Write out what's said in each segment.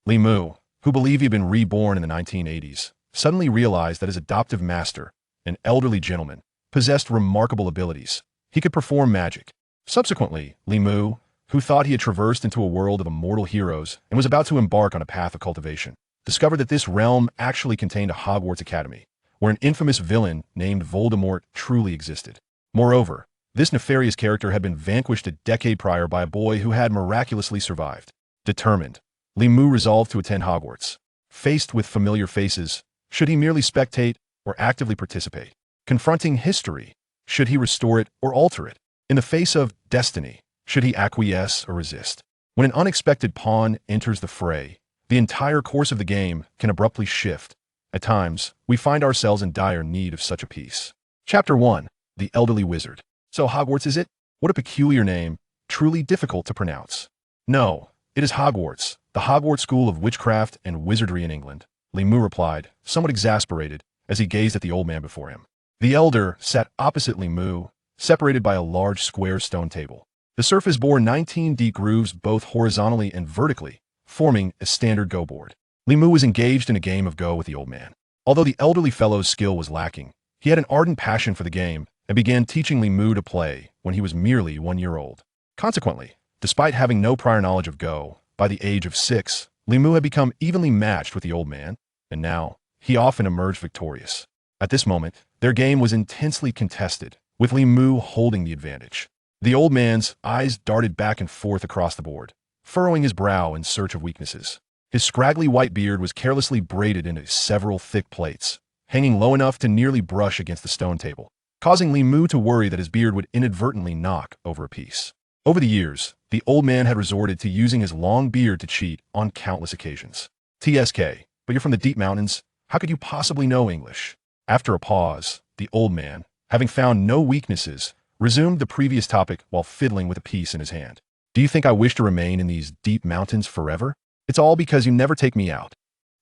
Li Mu, who believed he had been reborn in the 1980s, suddenly realized that his adoptive master, an elderly gentleman, possessed remarkable abilities. He could perform magic. Subsequently, Li Mu, who thought he had traversed into a world of immortal heroes and was about to embark on a path of cultivation, discovered that this realm actually contained a Hogwarts academy, where an infamous villain named Voldemort truly existed. Moreover, this nefarious character had been vanquished a decade prior by a boy who had miraculously survived. Determined, Li Mu resolved to attend Hogwarts. Faced with familiar faces, should he merely spectate or actively participate? Confronting history, should he restore it or alter it? In the face of destiny, should he acquiesce or resist? When an unexpected pawn enters the fray, the entire course of the game can abruptly shift. At times, we find ourselves in dire need of such a piece. Chapter 1. The Elderly Wizard. So Hogwarts is it? What a peculiar name, truly difficult to pronounce. No, it is Hogwarts, the Hogwarts School of Witchcraft and Wizardry in England, Li Mu replied, somewhat exasperated, as he gazed at the old man before him. The elder sat opposite Li Mu, separated by a large square stone table. The surface bore 19 deep grooves both horizontally and vertically, forming a standard Go board. Li Mu was engaged in a game of Go with the old man. Although the elderly fellow's skill was lacking, he had an ardent passion for the game and began teaching Li Mu to play when he was merely 1 year old. Consequently, despite having no prior knowledge of Go, by the age of 6, Li Mu had become evenly matched with the old man, and now he often emerged victorious. At this moment, their game was intensely contested, with Li Mu holding the advantage. The old man's eyes darted back and forth across the board, furrowing his brow in search of weaknesses. His scraggly white beard was carelessly braided into several thick plaits, hanging low enough to nearly brush against the stone table, causing Li Mu to worry that his beard would inadvertently knock over a piece. Over the years, the old man had resorted to using his long beard to cheat on countless occasions. TSK, but you're from the deep mountains, how could you possibly know English? After a pause, the old man, having found no weaknesses, resumed the previous topic while fiddling with a piece in his hand. Do you think I wish to remain in these deep mountains forever? It's all because you never take me out.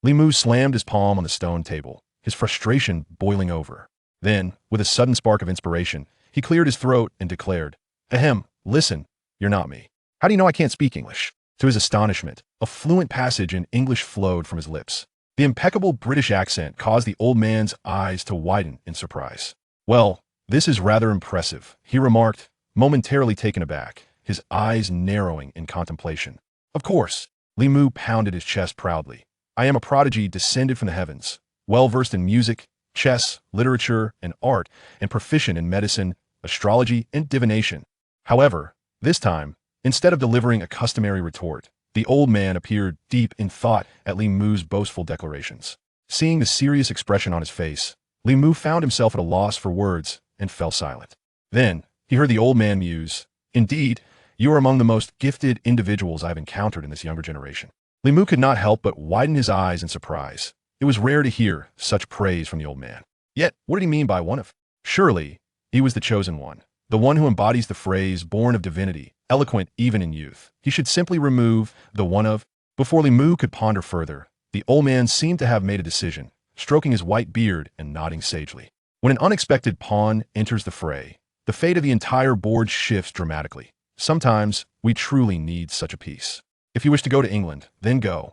Li Mu slammed his palm on the stone table, his frustration boiling over. Then, with a sudden spark of inspiration, he cleared his throat and declared, Ahem, listen, you're not me. How do you know I can't speak English? To his astonishment, a fluent passage in English flowed from his lips. The impeccable British accent caused the old man's eyes to widen in surprise. Well, this is rather impressive, he remarked, momentarily taken aback, his eyes narrowing in contemplation. Of course, Li Mu pounded his chest proudly. I am a prodigy descended from the heavens, well-versed in music, chess, literature, and art, and proficient in medicine, astrology, and divination. However, this time, instead of delivering a customary retort, the old man appeared deep in thought at Li Mu's boastful declarations. Seeing the serious expression on his face, Li Mu found himself at a loss for words and fell silent. Then, he heard the old man muse, Indeed, you are among the most gifted individuals I have encountered in this younger generation. Li Mu could not help but widen his eyes in surprise. It was rare to hear such praise from the old man. Yet, what did he mean by one of? Surely, he was the chosen one, the one who embodies the phrase born of divinity, eloquent even in youth. He should simply remove the one of. Before Li Mu could ponder further, the old man seemed to have made a decision, stroking his white beard and nodding sagely. When an unexpected pawn enters the fray, the fate of the entire board shifts dramatically. Sometimes, we truly need such a piece. If you wish to go to England, then go.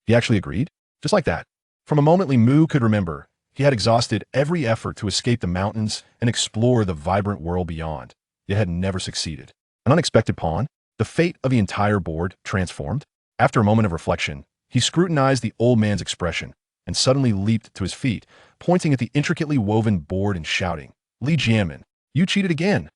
He actually agreed? Just like that. From a moment Li Mu could remember, he had exhausted every effort to escape the mountains and explore the vibrant world beyond, yet had never succeeded. An unexpected pawn? The fate of the entire board transformed? After a moment of reflection, he scrutinized the old man's expression and suddenly leaped to his feet, pointing at the intricately woven board and shouting, Li Jianmin, you cheated again.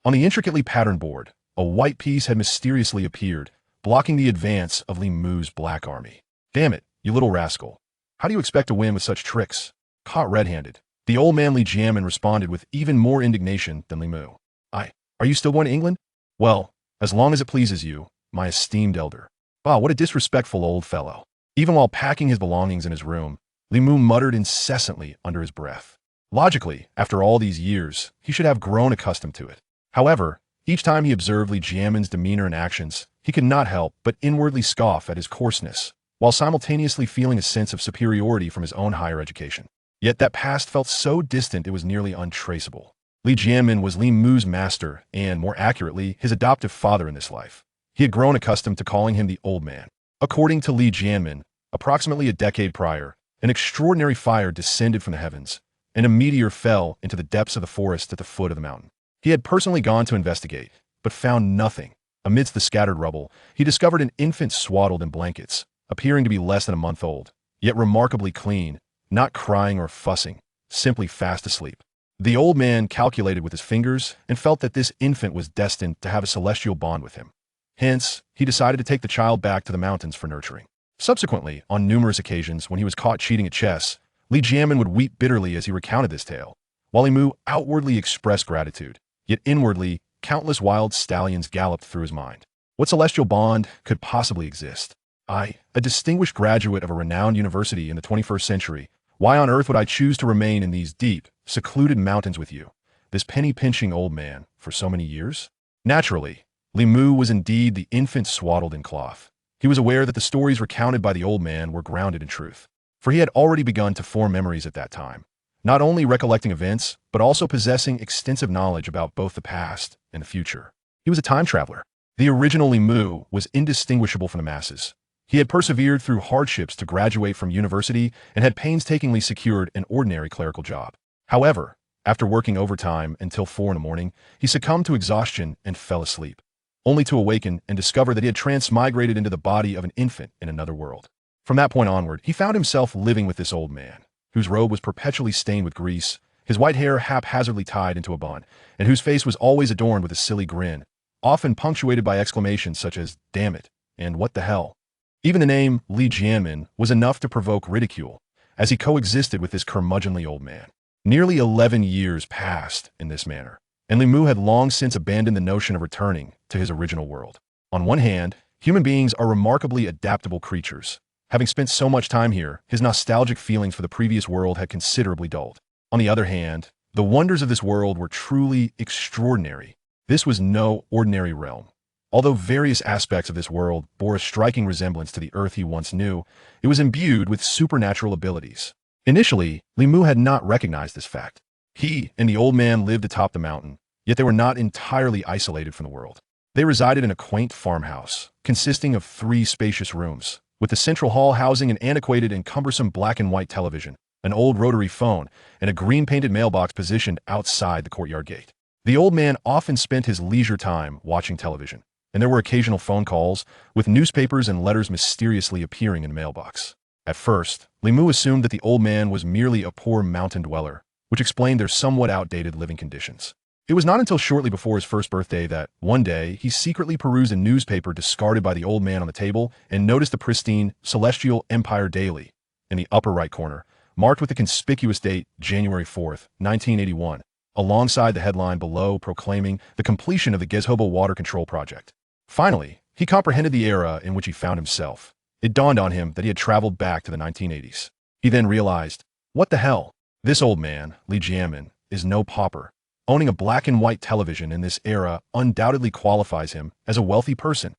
On the intricately patterned board, a white piece had mysteriously appeared, blocking the advance of Li Mu's black army. Damn it, you little rascal. How do you expect to win with such tricks? Caught red-handed, the old man Li Jianmin responded with even more indignation than Li Mu. Are you still going to England? Well, as long as it pleases you, my esteemed elder. Wow, what a disrespectful old fellow. Even while packing his belongings in his room, Li Mu muttered incessantly under his breath. Logically, after all these years, he should have grown accustomed to it. However, each time he observed Li Jianmin's demeanor and actions, he could not help but inwardly scoff at his coarseness, while simultaneously feeling a sense of superiority from his own higher education. Yet that past felt so distant it was nearly untraceable. Li Jianmin was Li Mu's master and, more accurately, his adoptive father in this life. He had grown accustomed to calling him the old man. According to Li Jianmin, approximately a decade prior, an extraordinary fire descended from the heavens, and a meteor fell into the depths of the forest at the foot of the mountain. He had personally gone to investigate, but found nothing. Amidst the scattered rubble, he discovered an infant swaddled in blankets, appearing to be less than a month old, yet remarkably clean, not crying or fussing, simply fast asleep. The old man calculated with his fingers and felt that this infant was destined to have a celestial bond with him. Hence, he decided to take the child back to the mountains for nurturing. Subsequently, on numerous occasions when he was caught cheating at chess, Li Jianmin would weep bitterly as he recounted this tale, while Li Mu outwardly expressed gratitude, yet inwardly, countless wild stallions galloped through his mind. What celestial bond could possibly exist? I, a distinguished graduate of a renowned university in the 21st century, why on earth would I choose to remain in these deep, secluded mountains with you, this penny-pinching old man, for so many years? Naturally, Li Mu was indeed the infant swaddled in cloth. He was aware that the stories recounted by the old man were grounded in truth, for he had already begun to form memories at that time, not only recollecting events, but also possessing extensive knowledge about both the past and the future. He was a time traveler. The original Li Mu was indistinguishable from the masses. He had persevered through hardships to graduate from university and had painstakingly secured an ordinary clerical job. However, after working overtime until 4 in the morning, he succumbed to exhaustion and fell asleep, only to awaken and discover that he had transmigrated into the body of an infant in another world. From that point onward, he found himself living with this old man, whose robe was perpetually stained with grease, his white hair haphazardly tied into a bun, and whose face was always adorned with a silly grin, often punctuated by exclamations such as, "Damn it," and "What the hell?" Even the name Li Jianmin was enough to provoke ridicule, as he coexisted with this curmudgeonly old man. Nearly 11 years passed in this manner, and Li Mu had long since abandoned the notion of returning to his original world. On one hand, human beings are remarkably adaptable creatures. Having spent so much time here, his nostalgic feelings for the previous world had considerably dulled. On the other hand, the wonders of this world were truly extraordinary. This was no ordinary realm. Although various aspects of this world bore a striking resemblance to the Earth he once knew, it was imbued with supernatural abilities. Initially, Li Mu had not recognized this fact. He and the old man lived atop the mountain, yet they were not entirely isolated from the world. They resided in a quaint farmhouse, consisting of 3 spacious rooms, with the central hall housing an antiquated and cumbersome black and white television, an old rotary phone, and a green-painted mailbox positioned outside the courtyard gate. The old man often spent his leisure time watching television, and there were occasional phone calls, with newspapers and letters mysteriously appearing in the mailbox. At first, Li Mu assumed that the old man was merely a poor mountain dweller, which explained their somewhat outdated living conditions. It was not until shortly before his first birthday that, one day, he secretly perused a newspaper discarded by the old man on the table and noticed the pristine Celestial Empire Daily in the upper right corner, marked with the conspicuous date January 4th, 1981, alongside the headline below proclaiming the completion of the Gezhobo water control project. Finally, he comprehended the era in which he found himself. It dawned on him that he had traveled back to the 1980s. He then realized, what the hell? This old man, Li Jianmin, is no pauper. Owning a black and white television in this era undoubtedly qualifies him as a wealthy person.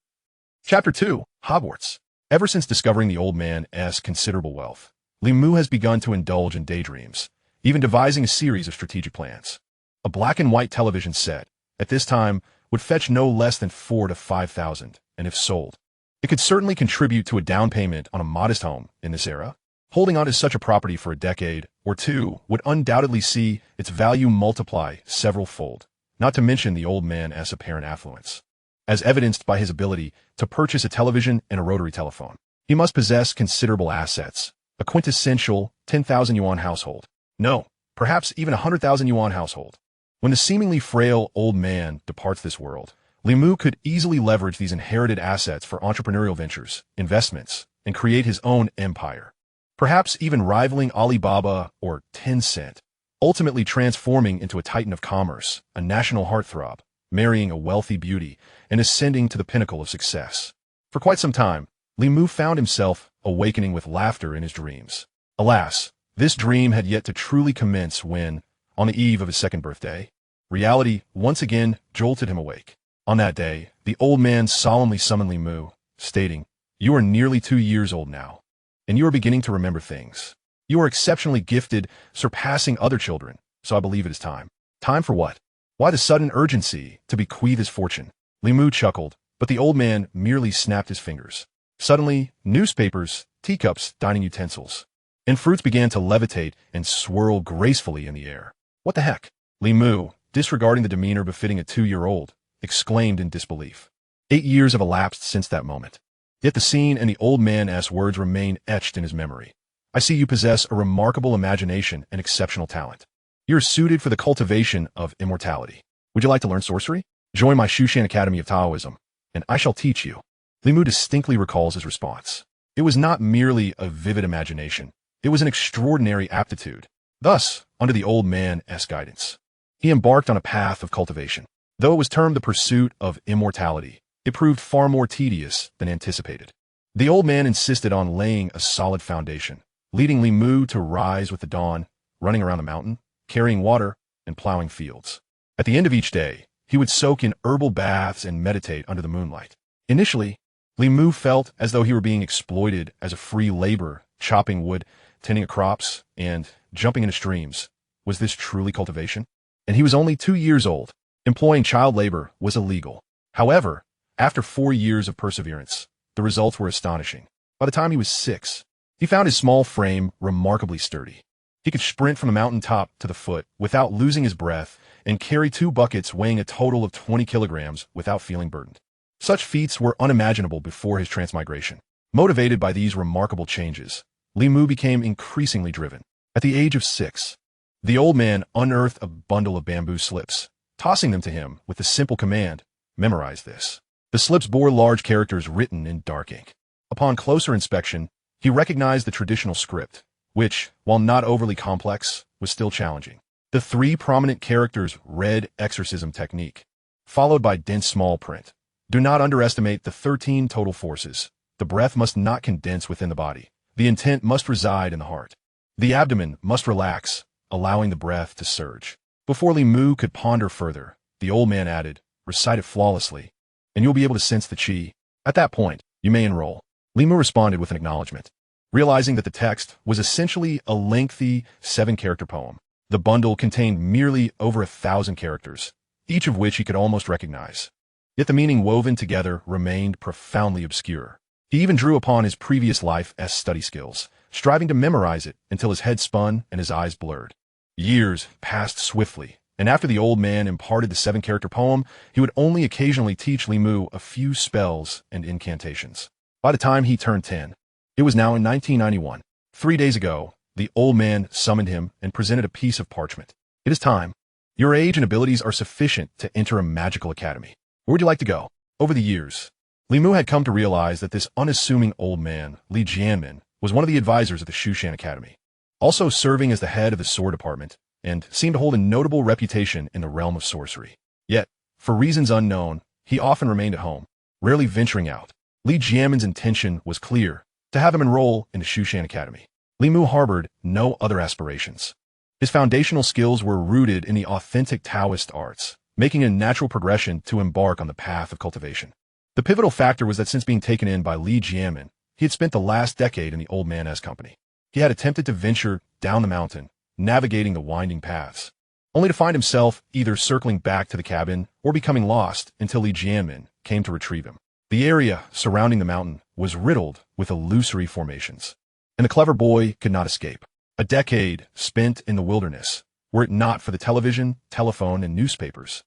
Chapter 2, Hogwarts. Ever since discovering the old man's considerable wealth, Li Mu has begun to indulge in daydreams, even devising a series of strategic plans. A black and white television set, at this time, would fetch no less than 4,000 to 5,000, and if sold, it could certainly contribute to a down payment on a modest home in this era. Holding on to such a property for a decade or two would undoubtedly see its value multiply several-fold, not to mention the old man's apparent affluence. As evidenced by his ability to purchase a television and a rotary telephone, he must possess considerable assets, a quintessential 10,000 yuan household. No, perhaps even a 100,000 yuan household. When the seemingly frail old man departs this world, Li Mu could easily leverage these inherited assets for entrepreneurial ventures, investments, and create his own empire. Perhaps even rivaling Alibaba or Tencent, ultimately transforming into a titan of commerce, a national heartthrob, marrying a wealthy beauty, and ascending to the pinnacle of success. For quite some time, Li Mu found himself awakening with laughter in his dreams. Alas, this dream had yet to truly commence when, on the eve of his second birthday, reality once again jolted him awake. On that day, the old man solemnly summoned Li Mu, stating, "You are nearly 2 years old now, and you are beginning to remember things. You are exceptionally gifted, surpassing other children, so I believe it is time." Time for what? Why the sudden urgency to bequeath his fortune? Li Mu chuckled, but the old man merely snapped his fingers. Suddenly, newspapers, teacups, dining utensils, and fruits began to levitate and swirl gracefully in the air. What the heck? Li Mu, disregarding the demeanor befitting a 2-year-old, exclaimed in disbelief. 8 years have elapsed since that moment. Yet the scene and the old man's words remain etched in his memory. I see you possess a remarkable imagination and exceptional talent. You're suited for the cultivation of immortality. Would you like to learn sorcery? Join my Shushan Academy of Taoism, and I shall teach you. Li Mu distinctly recalls his response. It was not merely a vivid imagination. It was an extraordinary aptitude. Thus, under the old man's guidance, he embarked on a path of cultivation. Though it was termed the pursuit of immortality, it proved far more tedious than anticipated. The old man insisted on laying a solid foundation, leading Li Mu to rise with the dawn, running around the mountain, carrying water, and plowing fields. At the end of each day, he would soak in herbal baths and meditate under the moonlight. Initially, Li Mu felt as though he were being exploited as a free laborer, chopping wood, tending crops, and jumping into streams. Was this truly cultivation? And he was only 2 years old. Employing child labor was illegal. However, after 4 years of perseverance, the results were astonishing. By the time he was 6, he found his small frame remarkably sturdy. He could sprint from the mountaintop to the foot without losing his breath and carry 2 buckets weighing a total of 20 kilograms without feeling burdened. Such feats were unimaginable before his transmigration. Motivated by these remarkable changes, Li Mu became increasingly driven. At the age of 6, the old man unearthed a bundle of bamboo slips, tossing them to him with the simple command, "Memorize this." The slips bore large characters written in dark ink. Upon closer inspection, he recognized the traditional script, which, while not overly complex, was still challenging. The 3 prominent characters read exorcism technique, followed by dense small print. Do not underestimate the 13 total forces. The breath must not condense within the body. The intent must reside in the heart. The abdomen must relax, allowing the breath to surge. Before Li Mu could ponder further, the old man added, "Recite it flawlessly, and you'll be able to sense the qi. At that point, you may enroll." Li Mu responded with an acknowledgement. Realizing that the text was essentially a lengthy 7-character poem, the bundle contained merely over 1,000 characters, each of which he could almost recognize. Yet the meaning woven together remained profoundly obscure. He even drew upon his previous life's study skills, striving to memorize it until his head spun and his eyes blurred. Years passed swiftly, and after the old man imparted the 7-character poem, he would only occasionally teach Li Mu a few spells and incantations. By the time he turned 10, it was now in 1991. 3 days ago, the old man summoned him and presented a piece of parchment. "It is time. Your age and abilities are sufficient to enter a magical academy. Where would you like to go?" Over the years, Li Mu had come to realize that this unassuming old man, Li Jianmin, was one of the advisors of the Shushan Academy, also serving as the head of the sword department, and seemed to hold a notable reputation in the realm of sorcery. Yet, for reasons unknown, he often remained at home, rarely venturing out. Li Jianmin's intention was clear, to have him enroll in the Shushan Academy. Li Mu harbored no other aspirations. His foundational skills were rooted in the authentic Taoist arts, making a natural progression to embark on the path of cultivation. The pivotal factor was that since being taken in by Li Jianmin, he had spent the last decade in the old man's company. He had attempted to venture down the mountain, navigating the winding paths, only to find himself either circling back to the cabin or becoming lost until Li Jianmin came to retrieve him. The area surrounding the mountain was riddled with illusory formations, and the clever boy could not escape. A decade spent in the wilderness, were it not for the television, telephone, and newspapers,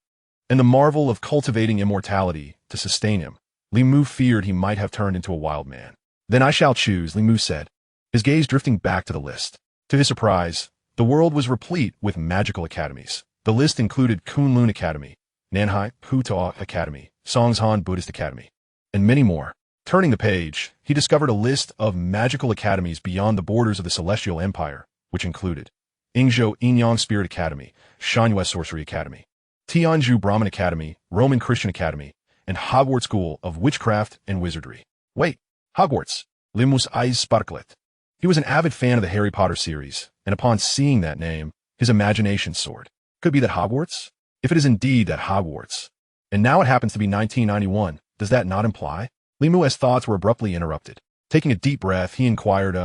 and the marvel of cultivating immortality to sustain him, Li Mu feared he might have turned into a wild man. "Then I shall choose," Li Mu said, his gaze drifting back to the list. To his surprise, the world was replete with magical academies. The list included Kunlun Academy, Nanhai Puto Academy, Songshan Buddhist Academy, and many more. Turning the page, he discovered a list of magical academies beyond the borders of the Celestial Empire, which included Ingzhou Inyang Spirit Academy, Shanyue Sorcery Academy, Tianzhu Brahmin Academy, Roman Christian Academy, and Hogwarts School of Witchcraft and Wizardry. Wait, Hogwarts. Li Mu's eyes sparkled. He was an avid fan of the Harry Potter series, and upon seeing that name, his imagination soared. Could it be that Hogwarts? If it is indeed that Hogwarts, and now it happens to be 1991, does that not imply? Li Mu's thoughts were abruptly interrupted. Taking a deep breath, he inquired,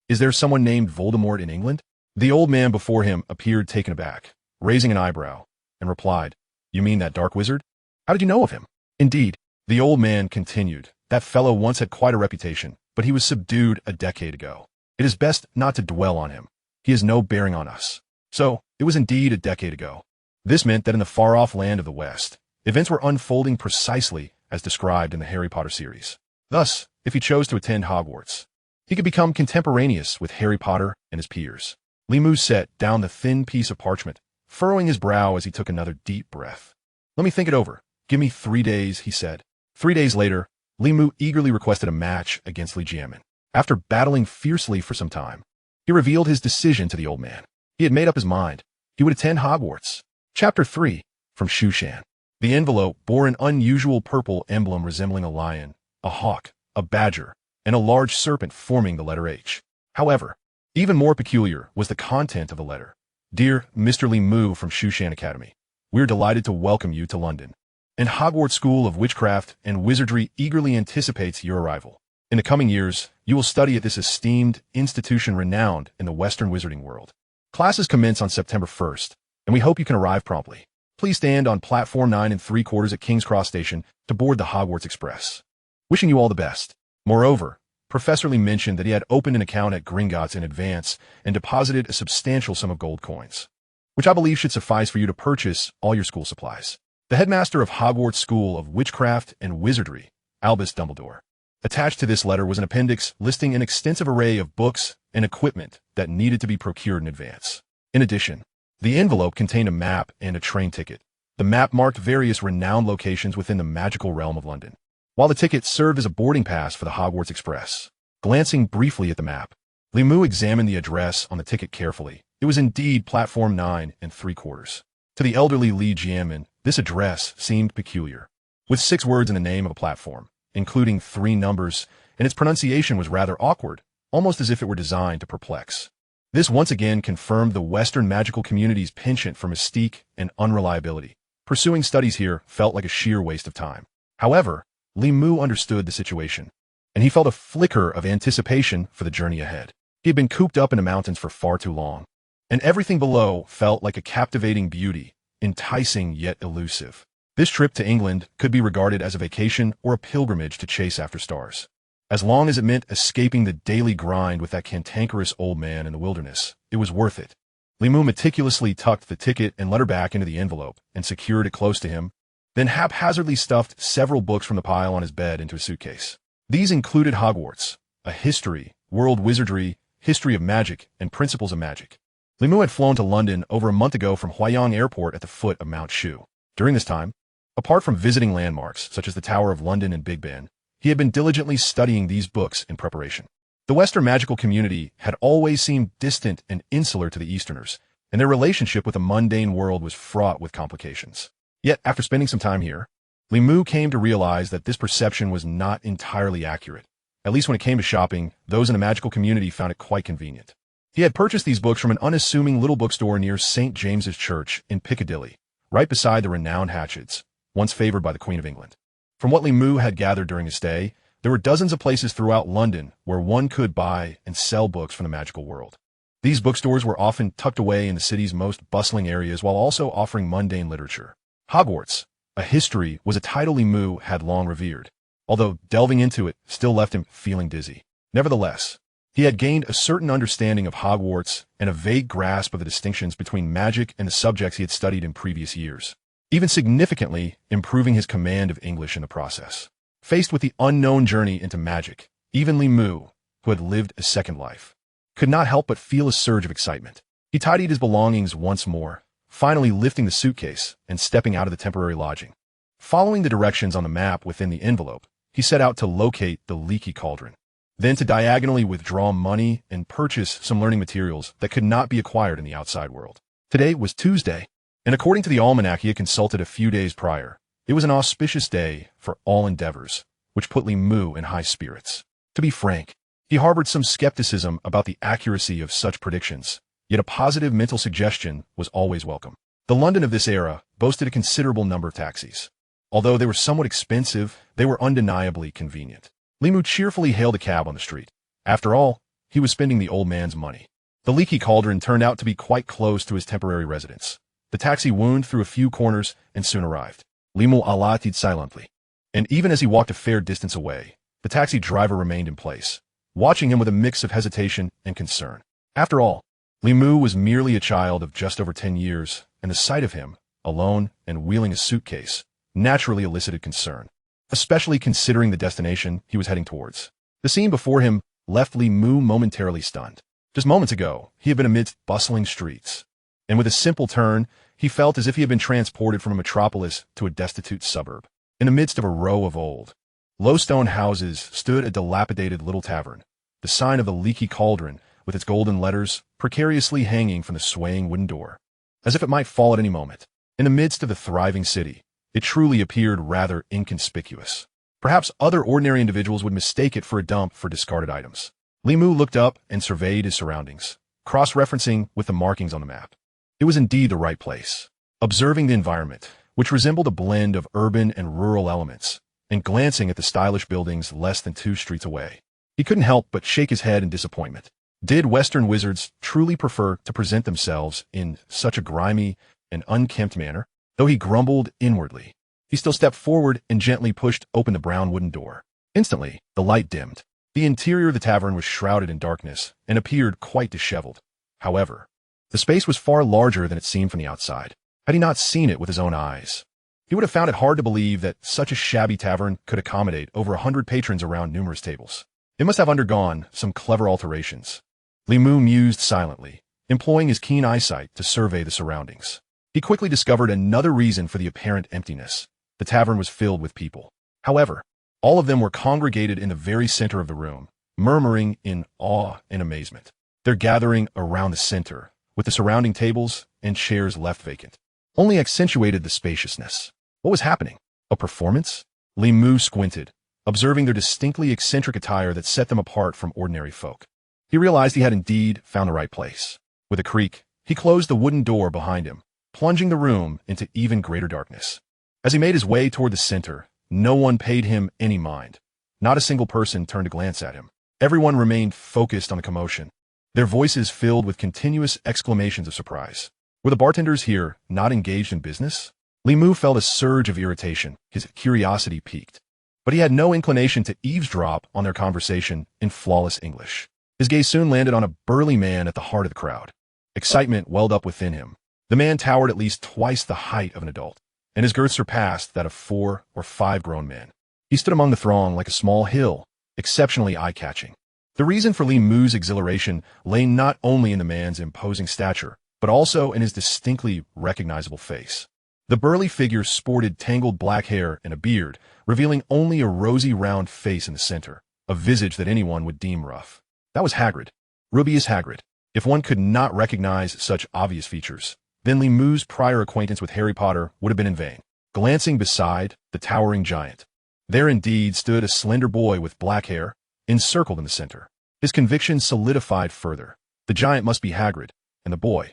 is there someone named Voldemort in England? The old man before him appeared taken aback, raising an eyebrow, and replied, "You mean that dark wizard? How did you know of him?" "Indeed, The old man continued. That fellow once had quite a reputation, but he was subdued a decade ago. It is best not to dwell on him. He has no bearing on us. So, it was indeed a decade ago. This meant that in the far-off land of the West, events were unfolding precisely as described in the Harry Potter series. Thus, if he chose to attend Hogwarts, he could become contemporaneous with Harry Potter and his peers. Limu set down the thin piece of parchment, furrowing his brow as he took another deep breath. Let me think it over. Give me 3 days, he said. 3 days later, Limu eagerly requested a match against Dramione. After battling fiercely for some time, he revealed his decision to the old man. He had made up his mind. He would attend Hogwarts. Chapter 3, from Shushan. The envelope bore an unusual purple emblem resembling a lion, a hawk, a badger, and a large serpent forming the letter H. However, even more peculiar was the content of the letter. Dear Mr. Limu from Shushan Academy, we're delighted to welcome you to London. And Hogwarts School of Witchcraft and Wizardry eagerly anticipates your arrival. In the coming years, you will study at this esteemed institution renowned in the Western wizarding world. Classes commence on September 1st, and we hope you can arrive promptly. Please stand on platform 9 3/4 at King's Cross Station to board the Hogwarts Express. Wishing you all the best. Moreover, Professor Lee mentioned that he had opened an account at Gringotts in advance and deposited a substantial sum of gold coins, which I believe should suffice for you to purchase all your school supplies. The headmaster of Hogwarts School of Witchcraft and Wizardry, Albus Dumbledore. Attached to this letter was an appendix listing an extensive array of books and equipment that needed to be procured in advance. In addition, the envelope contained a map and a train ticket. The map marked various renowned locations within the magical realm of London, while the ticket served as a boarding pass for the Hogwarts Express. Glancing briefly at the map, Limu examined the address on the ticket carefully. It was indeed platform 9 3/4. To the elderly Li Jianmin, this address seemed peculiar, with 6 words in the name of a platform, including 3 numbers, and its pronunciation was rather awkward, almost as if it were designed to perplex. This once again confirmed the Western magical community's penchant for mystique and unreliability. Pursuing studies here felt like a sheer waste of time. However, Limu understood the situation, and he felt a flicker of anticipation for the journey ahead. He had been cooped up in the mountains for far too long, and everything below felt like a captivating beauty, enticing yet elusive. This trip to England could be regarded as a vacation or a pilgrimage to chase after stars. As long as it meant escaping the daily grind with that cantankerous old man in the wilderness, it was worth it. Limu meticulously tucked the ticket and letter back into the envelope and secured it close to him, then haphazardly stuffed several books from the pile on his bed into a suitcase. These included Hogwarts, a history, world wizardry, history of magic, and principles of magic. Limu had flown to London over a month ago from Huayong Airport at the foot of Mount Shu. During this time, apart from visiting landmarks such as the Tower of London and Big Ben, he had been diligently studying these books in preparation. The Western magical community had always seemed distant and insular to the Easterners, and their relationship with the mundane world was fraught with complications. Yet, after spending some time here, Limu came to realize that this perception was not entirely accurate. At least when it came to shopping, those in the magical community found it quite convenient. He had purchased these books from an unassuming little bookstore near St. James's Church in Piccadilly, right beside the renowned Hatchets, once favored by the Queen of England. From what Limu had gathered during his stay, there were dozens of places throughout London where one could buy and sell books from the magical world. These bookstores were often tucked away in the city's most bustling areas while also offering mundane literature. Hogwarts, a history, was a title Limu had long revered, although delving into it still left him feeling dizzy. Nevertheless, he had gained a certain understanding of Hogwarts and a vague grasp of the distinctions between magic and the subjects he had studied in previous years, even significantly improving his command of English in the process. Faced with the unknown journey into magic, even Limu, who had lived a second life, could not help but feel a surge of excitement. He tidied his belongings once more, finally lifting the suitcase and stepping out of the temporary lodging. Following the directions on the map within the envelope, he set out to locate the leaky cauldron, then to diagonally withdraw money and purchase some learning materials that could not be acquired in the outside world. Today was Tuesday, and according to the almanac he had consulted a few days prior, it was an auspicious day for all endeavors, which put Limu in high spirits. To be frank, he harbored some skepticism about the accuracy of such predictions, yet a positive mental suggestion was always welcome. The London of this era boasted a considerable number of taxis. Although they were somewhat expensive, they were undeniably convenient. Limu cheerfully hailed a cab on the street. After all, he was spending the old man's money. The leaky cauldron turned out to be quite close to his temporary residence. The taxi wound through a few corners and soon arrived. Limu alighted silently. And even as he walked a fair distance away, the taxi driver remained in place, watching him with a mix of hesitation and concern. After all, Limu was merely a child of just over 10 years, and the sight of him, alone and wheeling a suitcase, naturally elicited concern, especially considering the destination he was heading towards. The scene before him left Limu momentarily stunned. Just moments ago, he had been amidst bustling streets, and with a simple turn, he felt as if he had been transported from a metropolis to a destitute suburb. In the midst of a row of old, low-stone houses stood a dilapidated little tavern, the sign of the leaky cauldron with its golden letters precariously hanging from the swaying wooden door, as if it might fall at any moment. In the midst of the thriving city, it truly appeared rather inconspicuous. Perhaps other ordinary individuals would mistake it for a dump for discarded items. Limu looked up and surveyed his surroundings, cross-referencing with the markings on the map. It was indeed the right place. Observing the environment, which resembled a blend of urban and rural elements, and glancing at the stylish buildings less than 2 streets away, he couldn't help but shake his head in disappointment. Did Western wizards truly prefer to present themselves in such a grimy and unkempt manner? Though he grumbled inwardly, he still stepped forward and gently pushed open the brown wooden door. Instantly, the light dimmed. The interior of the tavern was shrouded in darkness and appeared quite disheveled. However, the space was far larger than it seemed from the outside. Had he not seen it with his own eyes, he would have found it hard to believe that such a shabby tavern could accommodate over 100 patrons around numerous tables. It must have undergone some clever alterations. Limu mused silently, employing his keen eyesight to survey the surroundings. He quickly discovered another reason for the apparent emptiness. The tavern was filled with people. However, all of them were congregated in the very center of the room, murmuring in awe and amazement. Their gathering around the center, with the surrounding tables and chairs left vacant, only accentuated the spaciousness. What was happening? A performance? Limu squinted, observing their distinctly eccentric attire that set them apart from ordinary folk. He realized he had indeed found the right place. With a creak, he closed the wooden door behind him, plunging the room into even greater darkness. As he made his way toward the center, no one paid him any mind. Not a single person turned to glance at him. Everyone remained focused on the commotion, their voices filled with continuous exclamations of surprise. Were the bartenders here not engaged in business? Limu felt a surge of irritation. His curiosity piqued, but he had no inclination to eavesdrop on their conversation in flawless English. His gaze soon landed on a burly man at the heart of the crowd. Excitement welled up within him. The man towered at least twice the height of an adult, and his girth surpassed that of 4 or 5 grown men. He stood among the throng like a small hill, exceptionally eye-catching. The reason for Limu's exhilaration lay not only in the man's imposing stature, but also in his distinctly recognizable face. The burly figure sported tangled black hair and a beard, revealing only a rosy round face in the center, a visage that anyone would deem rough. That was Hagrid. Rubeus Hagrid. If one could not recognize such obvious features, then Limu's prior acquaintance with Harry Potter would have been in vain. Glancing beside the towering giant, there indeed stood a slender boy with black hair, encircled in the center. His conviction solidified further. The giant must be Hagrid, and the boy,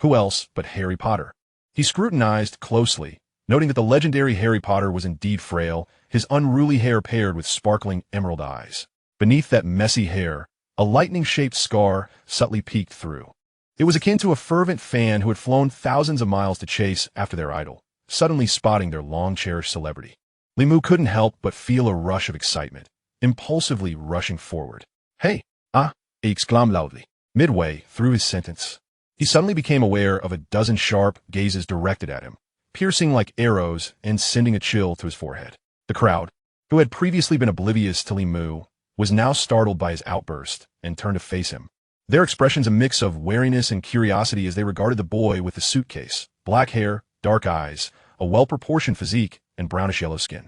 who else but Harry Potter? He scrutinized closely, noting that the legendary Harry Potter was indeed frail, his unruly hair paired with sparkling emerald eyes. Beneath that messy hair, a lightning-shaped scar subtly peeked through. It was akin to a fervent fan who had flown thousands of miles to chase after their idol, suddenly spotting their long-cherished celebrity. Limu couldn't help but feel a rush of excitement, impulsively rushing forward. "Hey, he exclaimed loudly. Midway through his sentence, he suddenly became aware of a dozen sharp gazes directed at him, piercing like arrows and sending a chill to his forehead. The crowd, who had previously been oblivious to Limu, was now startled by his outburst and turned to face him. Their expressions a mix of wariness and curiosity as they regarded the boy with the suitcase, black hair, dark eyes, a well-proportioned physique, and brownish-yellow skin.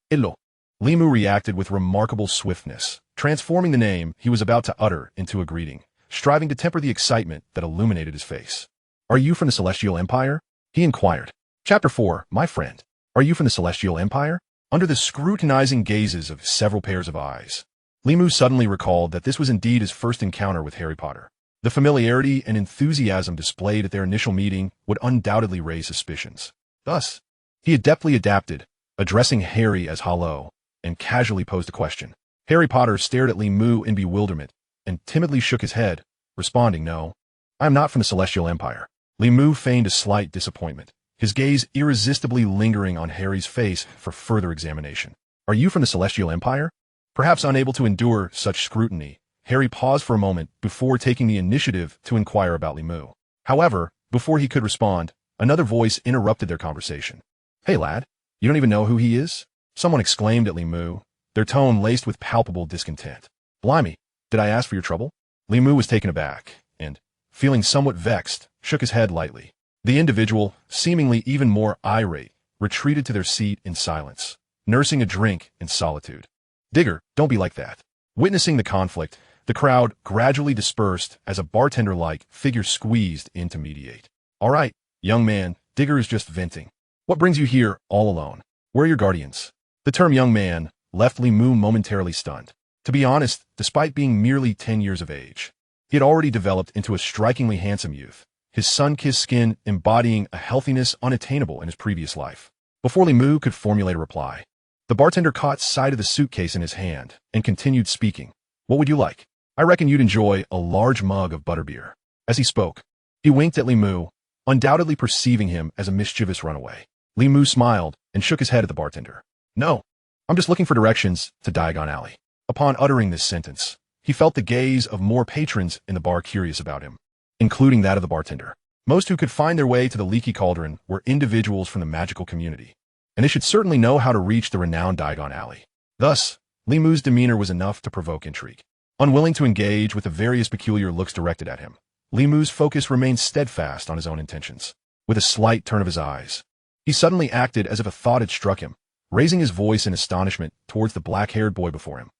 Hello. Limu reacted with remarkable swiftness, transforming the name he was about to utter into a greeting, striving to temper the excitement that illuminated his face. "Are you from the Celestial Empire?" he inquired. Chapter 4, My Friend. Are you from the Celestial Empire? Under the scrutinizing gazes of several pairs of eyes, Limu suddenly recalled that this was indeed his first encounter with Harry Potter. The familiarity and enthusiasm displayed at their initial meeting would undoubtedly raise suspicions. Thus, he adeptly adapted, addressing Harry as hello, and casually posed a question. Harry Potter stared at Limu in bewilderment and timidly shook his head, responding, "No, I am not from the Celestial Empire." Limu feigned a slight disappointment. his gaze irresistibly lingering on Harry's face for further examination. Are you from the Celestial Empire? Perhaps unable to endure such scrutiny, Harry paused for a moment before taking the initiative to inquire about Limu. However, before he could respond, another voice interrupted their conversation. Hey lad, you don't even know who he is? Someone exclaimed at Limu, their tone laced with palpable discontent. Blimey, did I ask for your trouble? Limu was taken aback, and, feeling somewhat vexed, shook his head lightly. The individual, seemingly even more irate, retreated to their seat in silence, nursing a drink in solitude. Digger, don't be like that. Witnessing the conflict, the crowd gradually dispersed as a bartender-like figure squeezed in to mediate. All right, young man, Digger is just venting. What brings you here all alone? Where are your guardians? The term young man left Limu momentarily stunned. To be honest, despite being merely 10 years of age, he had already developed into a strikingly handsome youth, his sun-kissed skin embodying a healthiness unattainable in his previous life. Before Limu could formulate a reply, the bartender caught sight of the suitcase in his hand and continued speaking. What would you like? I reckon you'd enjoy a large mug of butterbeer. As he spoke, he winked at Limu, undoubtedly perceiving him as a mischievous runaway. Limu smiled and shook his head at the bartender. No, I'm just looking for directions to Diagon Alley. Upon uttering this sentence, he felt the gaze of more patrons in the bar curious about him, including that of the bartender. Most who could find their way to the Leaky Cauldron were individuals from the magical community, and they should certainly know how to reach the renowned Diagon Alley. Thus, Limu's demeanor was enough to provoke intrigue. Unwilling to engage with the various peculiar looks directed at him, Limu's focus remained steadfast on his own intentions. With a slight turn of his eyes, he suddenly acted as if a thought had struck him, raising his voice in astonishment towards the black-haired boy before him.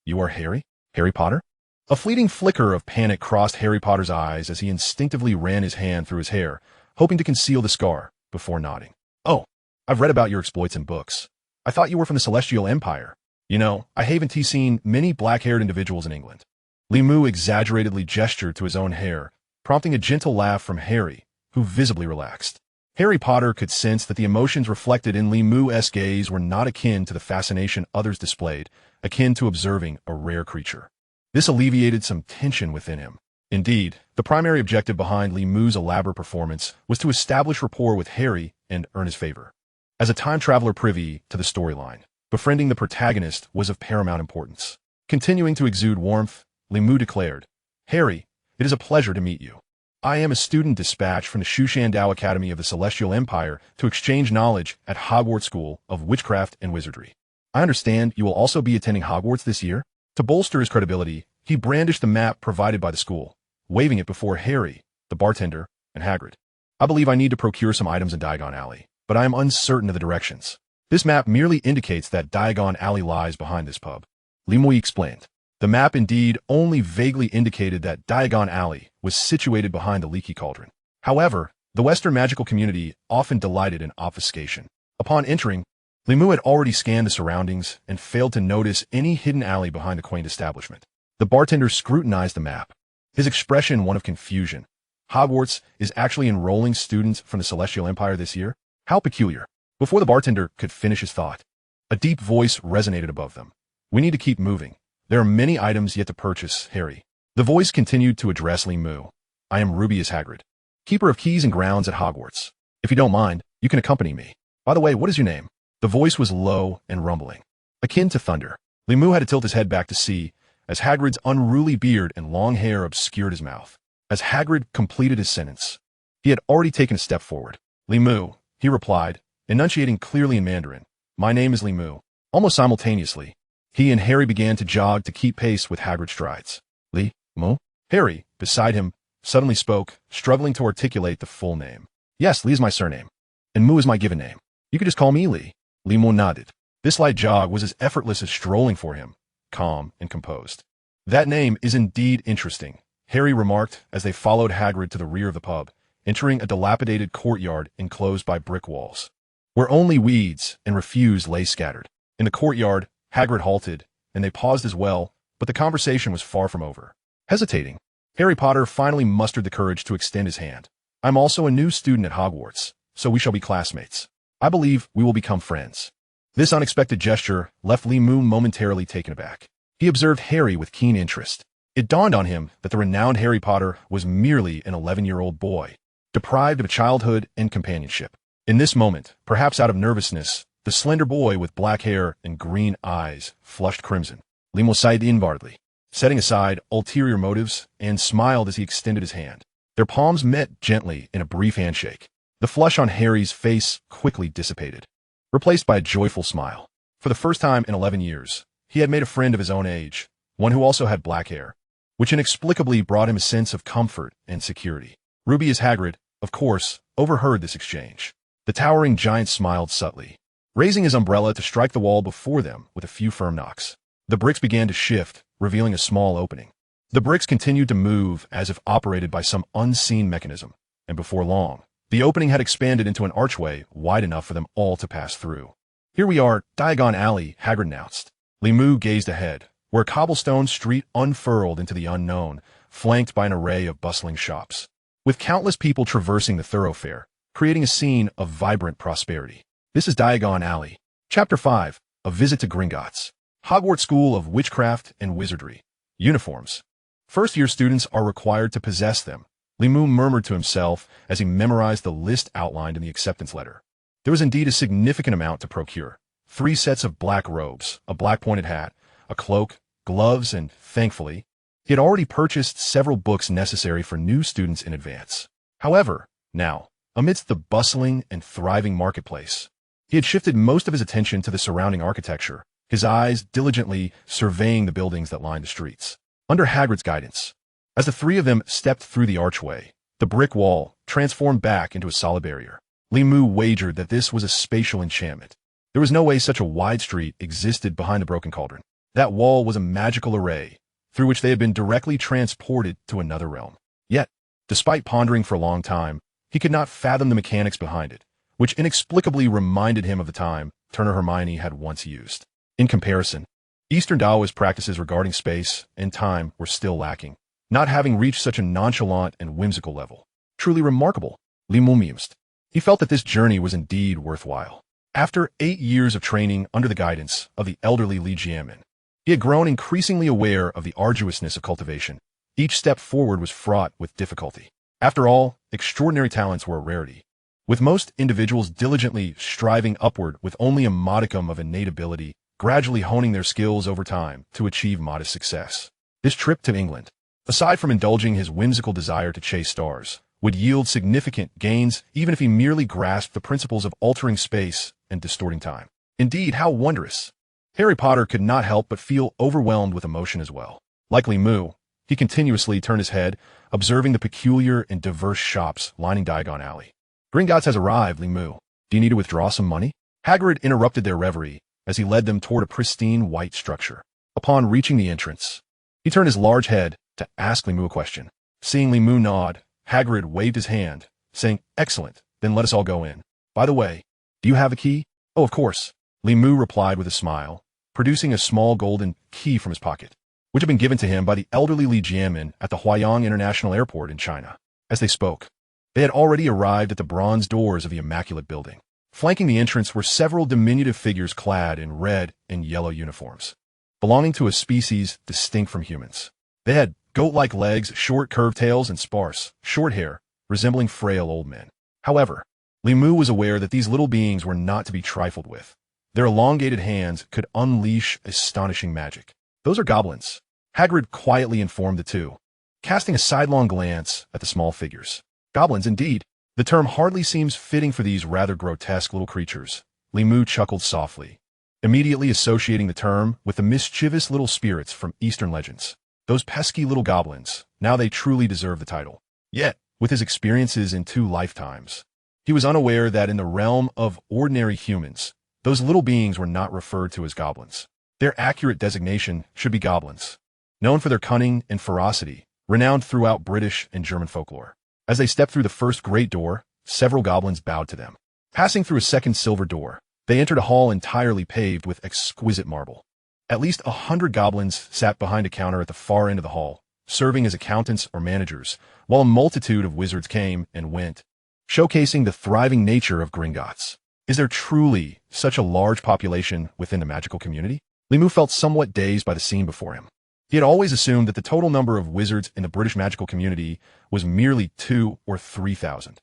You are Harry? Harry Potter? A fleeting flicker of panic crossed Harry Potter's eyes as he instinctively ran his hand through his hair, hoping to conceal the scar, before nodding. Oh, I've read about your exploits in books. I thought you were from the Celestial Empire. You know, I haven't seen many black-haired individuals in England. Limu exaggeratedly gestured to his own hair, prompting a gentle laugh from Harry, who visibly relaxed. Harry Potter could sense that the emotions reflected in Limu's gaze were not akin to the fascination others displayed, akin to observing a rare creature. This alleviated some tension within him. Indeed, the primary objective behind Limu's elaborate performance was to establish rapport with Harry and earn his favor. As a time traveler privy to the storyline, befriending the protagonist was of paramount importance. Continuing to exude warmth, Limu declared, Harry, it is a pleasure to meet you. I am a student dispatched from the Shushandao Academy of the Celestial Empire to exchange knowledge at Hogwarts School of Witchcraft and Wizardry. I understand you will also be attending Hogwarts this year. To bolster his credibility, he brandished the map provided by the school, waving it before Harry, the bartender, and Hagrid. I believe I need to procure some items in Diagon Alley, but I am uncertain of the directions. This map merely indicates that Diagon Alley lies behind this pub. Limu explained. The map indeed only vaguely indicated that Diagon Alley was situated behind the Leaky Cauldron. However, the Western magical community often delighted in obfuscation. Upon entering, Limu had already scanned the surroundings and failed to notice any hidden alley behind the quaint establishment. The bartender scrutinized the map, his expression one of confusion. Hogwarts is actually enrolling students from the Celestial Empire this year? How peculiar. Before the bartender could finish his thought, a deep voice resonated above them. We need to keep moving. There are many items yet to purchase, Harry. The voice continued to address Limu. I am Rubius Hagrid, keeper of keys and grounds at Hogwarts. If you don't mind, you can accompany me. By the way, what is your name? The voice was low and rumbling, akin to thunder. Limu had to tilt his head back to see, as Hagrid's unruly beard and long hair obscured his mouth. As Hagrid completed his sentence, he had already taken a step forward. Limu, he replied, enunciating clearly in Mandarin. My name is Limu. Almost simultaneously, he and Harry began to jog to keep pace with Hagrid's strides. Li-Mu? Harry, beside him, suddenly spoke, struggling to articulate the full name. Yes, Li is my surname, and Mu is my given name. You could just call me Li. Limu nodded. This light jog was as effortless as strolling for him, calm and composed. That name is indeed interesting, Harry remarked as they followed Hagrid to the rear of the pub, entering a dilapidated courtyard enclosed by brick walls, where only weeds and refuse lay scattered. In the courtyard, Hagrid halted, and they paused as well, but the conversation was far from over. Hesitating, Harry Potter finally mustered the courage to extend his hand. I'm also a new student at Hogwarts, so we shall be classmates. I believe we will become friends. This unexpected gesture left Limu momentarily taken aback. He observed Harry with keen interest. It dawned on him that the renowned Harry Potter was merely an 11-year-old boy, deprived of childhood and companionship. In this moment, perhaps out of nervousness, the slender boy with black hair and green eyes flushed crimson. Limo sighed inwardly, setting aside ulterior motives, and smiled as he extended his hand. Their palms met gently in a brief handshake. The flush on Harry's face quickly dissipated, replaced by a joyful smile. For the first time in 11 years, he had made a friend of his own age, one who also had black hair, which inexplicably brought him a sense of comfort and security. Ruby as Hagrid, of course, overheard this exchange. The towering giant smiled subtly, raising his umbrella to strike the wall before them with a few firm knocks. The bricks began to shift, revealing a small opening. The bricks continued to move as if operated by some unseen mechanism, and before long, the opening had expanded into an archway wide enough for them all to pass through. Here we are, Diagon Alley, Hagrid announced. Limu gazed ahead, where a cobblestone street unfurled into the unknown, flanked by an array of bustling shops, with countless people traversing the thoroughfare, creating a scene of vibrant prosperity. This is Diagon Alley. Chapter 5, A Visit to Gringotts. Hogwarts School of Witchcraft and Wizardry. Uniforms. First-year students are required to possess them, Limu murmured to himself as he memorized the list outlined in the acceptance letter. There was indeed a significant amount to procure. 3 sets of black robes, a black pointed hat, a cloak, gloves, and, thankfully, he had already purchased several books necessary for new students in advance. However, now, amidst the bustling and thriving marketplace, he had shifted most of his attention to the surrounding architecture, his eyes diligently surveying the buildings that lined the streets. Under Hagrid's guidance, as the 3 of them stepped through the archway, the brick wall transformed back into a solid barrier. Limu wagered that this was a spatial enchantment. There was no way such a wide street existed behind the broken cauldron. That wall was a magical array, through which they had been directly transported to another realm. Yet, despite pondering for a long time, he could not fathom the mechanics behind it, which inexplicably reminded him of the time Turner Hermione had once used. In comparison, Eastern Taoist practices regarding space and time were still lacking, not having reached such a nonchalant and whimsical level. Truly remarkable, Limu mused. He felt that this journey was indeed worthwhile. After 8 years of training under the guidance of the elderly Li Jianmin, he had grown increasingly aware of the arduousness of cultivation. Each step forward was fraught with difficulty. After all, extraordinary talents were a rarity, with most individuals diligently striving upward with only a modicum of innate ability, gradually honing their skills over time to achieve modest success. This trip to England, aside from indulging his whimsical desire to chase stars, would yield significant gains even if he merely grasped the principles of altering space and distorting time. Indeed, how wondrous! Harry Potter could not help but feel overwhelmed with emotion as well. Like Limu, he continuously turned his head, observing the peculiar and diverse shops lining Diagon Alley. Gringotts has arrived, Limu. Do you need to withdraw some money? Hagrid interrupted their reverie as he led them toward a pristine white structure. Upon reaching the entrance, he turned his large head to ask Limu a question. Seeing Limu nod, Hagrid waved his hand, saying, "Excellent, then let us all go in. By the way, do you have a key?" "Oh, of course," Limu replied with a smile, producing a small golden key from his pocket, which had been given to him by the elderly Li Jianmin at the Huayang International Airport in China. As they spoke, they had already arrived at the bronze doors of the immaculate building. Flanking the entrance were several diminutive figures clad in red and yellow uniforms, belonging to a species distinct from humans. They had goat-like legs, short curved tails, and sparse, short hair, resembling frail old men. However, Limu was aware that these little beings were not to be trifled with. Their elongated hands could unleash astonishing magic. "Those are goblins," Hagrid quietly informed the 2, casting a sidelong glance at the small figures. "Goblins, indeed. The term hardly seems fitting for these rather grotesque little creatures." Limu chuckled softly, immediately associating the term with the mischievous little spirits from Eastern legends. Those pesky little goblins, now they truly deserve the title. Yet, with his experiences in 2 lifetimes, he was unaware that in the realm of ordinary humans, those little beings were not referred to as goblins. Their accurate designation should be goblins, known for their cunning and ferocity, renowned throughout British and German folklore. As they stepped through the first great door, several goblins bowed to them. Passing through a second silver door, they entered a hall entirely paved with exquisite marble. At least 100 goblins sat behind a counter at the far end of the hall, serving as accountants or managers, while a multitude of wizards came and went, showcasing the thriving nature of Gringotts. Is there truly such a large population within the magical community? Limu felt somewhat dazed by the scene before him. He had always assumed that the total number of wizards in the British magical community was merely 2,000 or 3,000.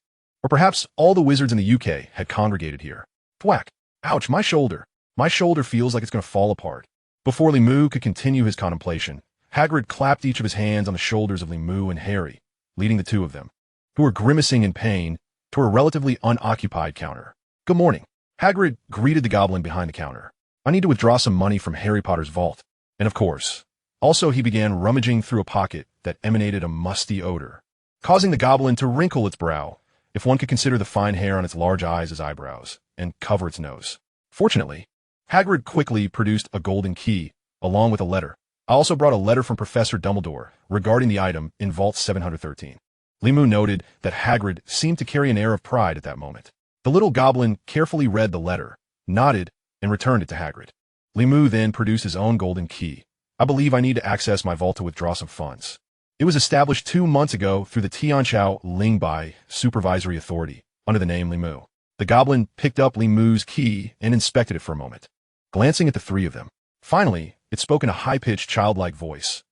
Or perhaps all the wizards in the UK had congregated here. Thwack! Ouch, my shoulder! My shoulder feels like it's going to fall apart. Before Limu could continue his contemplation, Hagrid clapped each of his hands on the shoulders of Limu and Harry, leading the two of them, who were grimacing in pain, to a relatively unoccupied counter. Good morning. Hagrid greeted the goblin behind the counter. I need to withdraw some money from Harry Potter's vault. And of course, also he began rummaging through a pocket that emanated a musty odor, causing the goblin to wrinkle its brow, if one could consider the fine hair on its large eyes as eyebrows, and cover its nose. Fortunately, Hagrid quickly produced a golden key, along with a letter. I also brought a letter from Professor Dumbledore regarding the item in Vault 713. Limu noted that Hagrid seemed to carry an air of pride at that moment. The little goblin carefully read the letter, nodded, and returned it to Hagrid. Limu then produced his own golden key. I believe I need to access my vault to withdraw some funds. It was established 2 months ago through the Tianqiao Lingbai Supervisory Authority, under the name Limu. The goblin picked up Limu's key and inspected it for a moment, glancing at the three of them. Finally, it spoke in a high-pitched, childlike voice.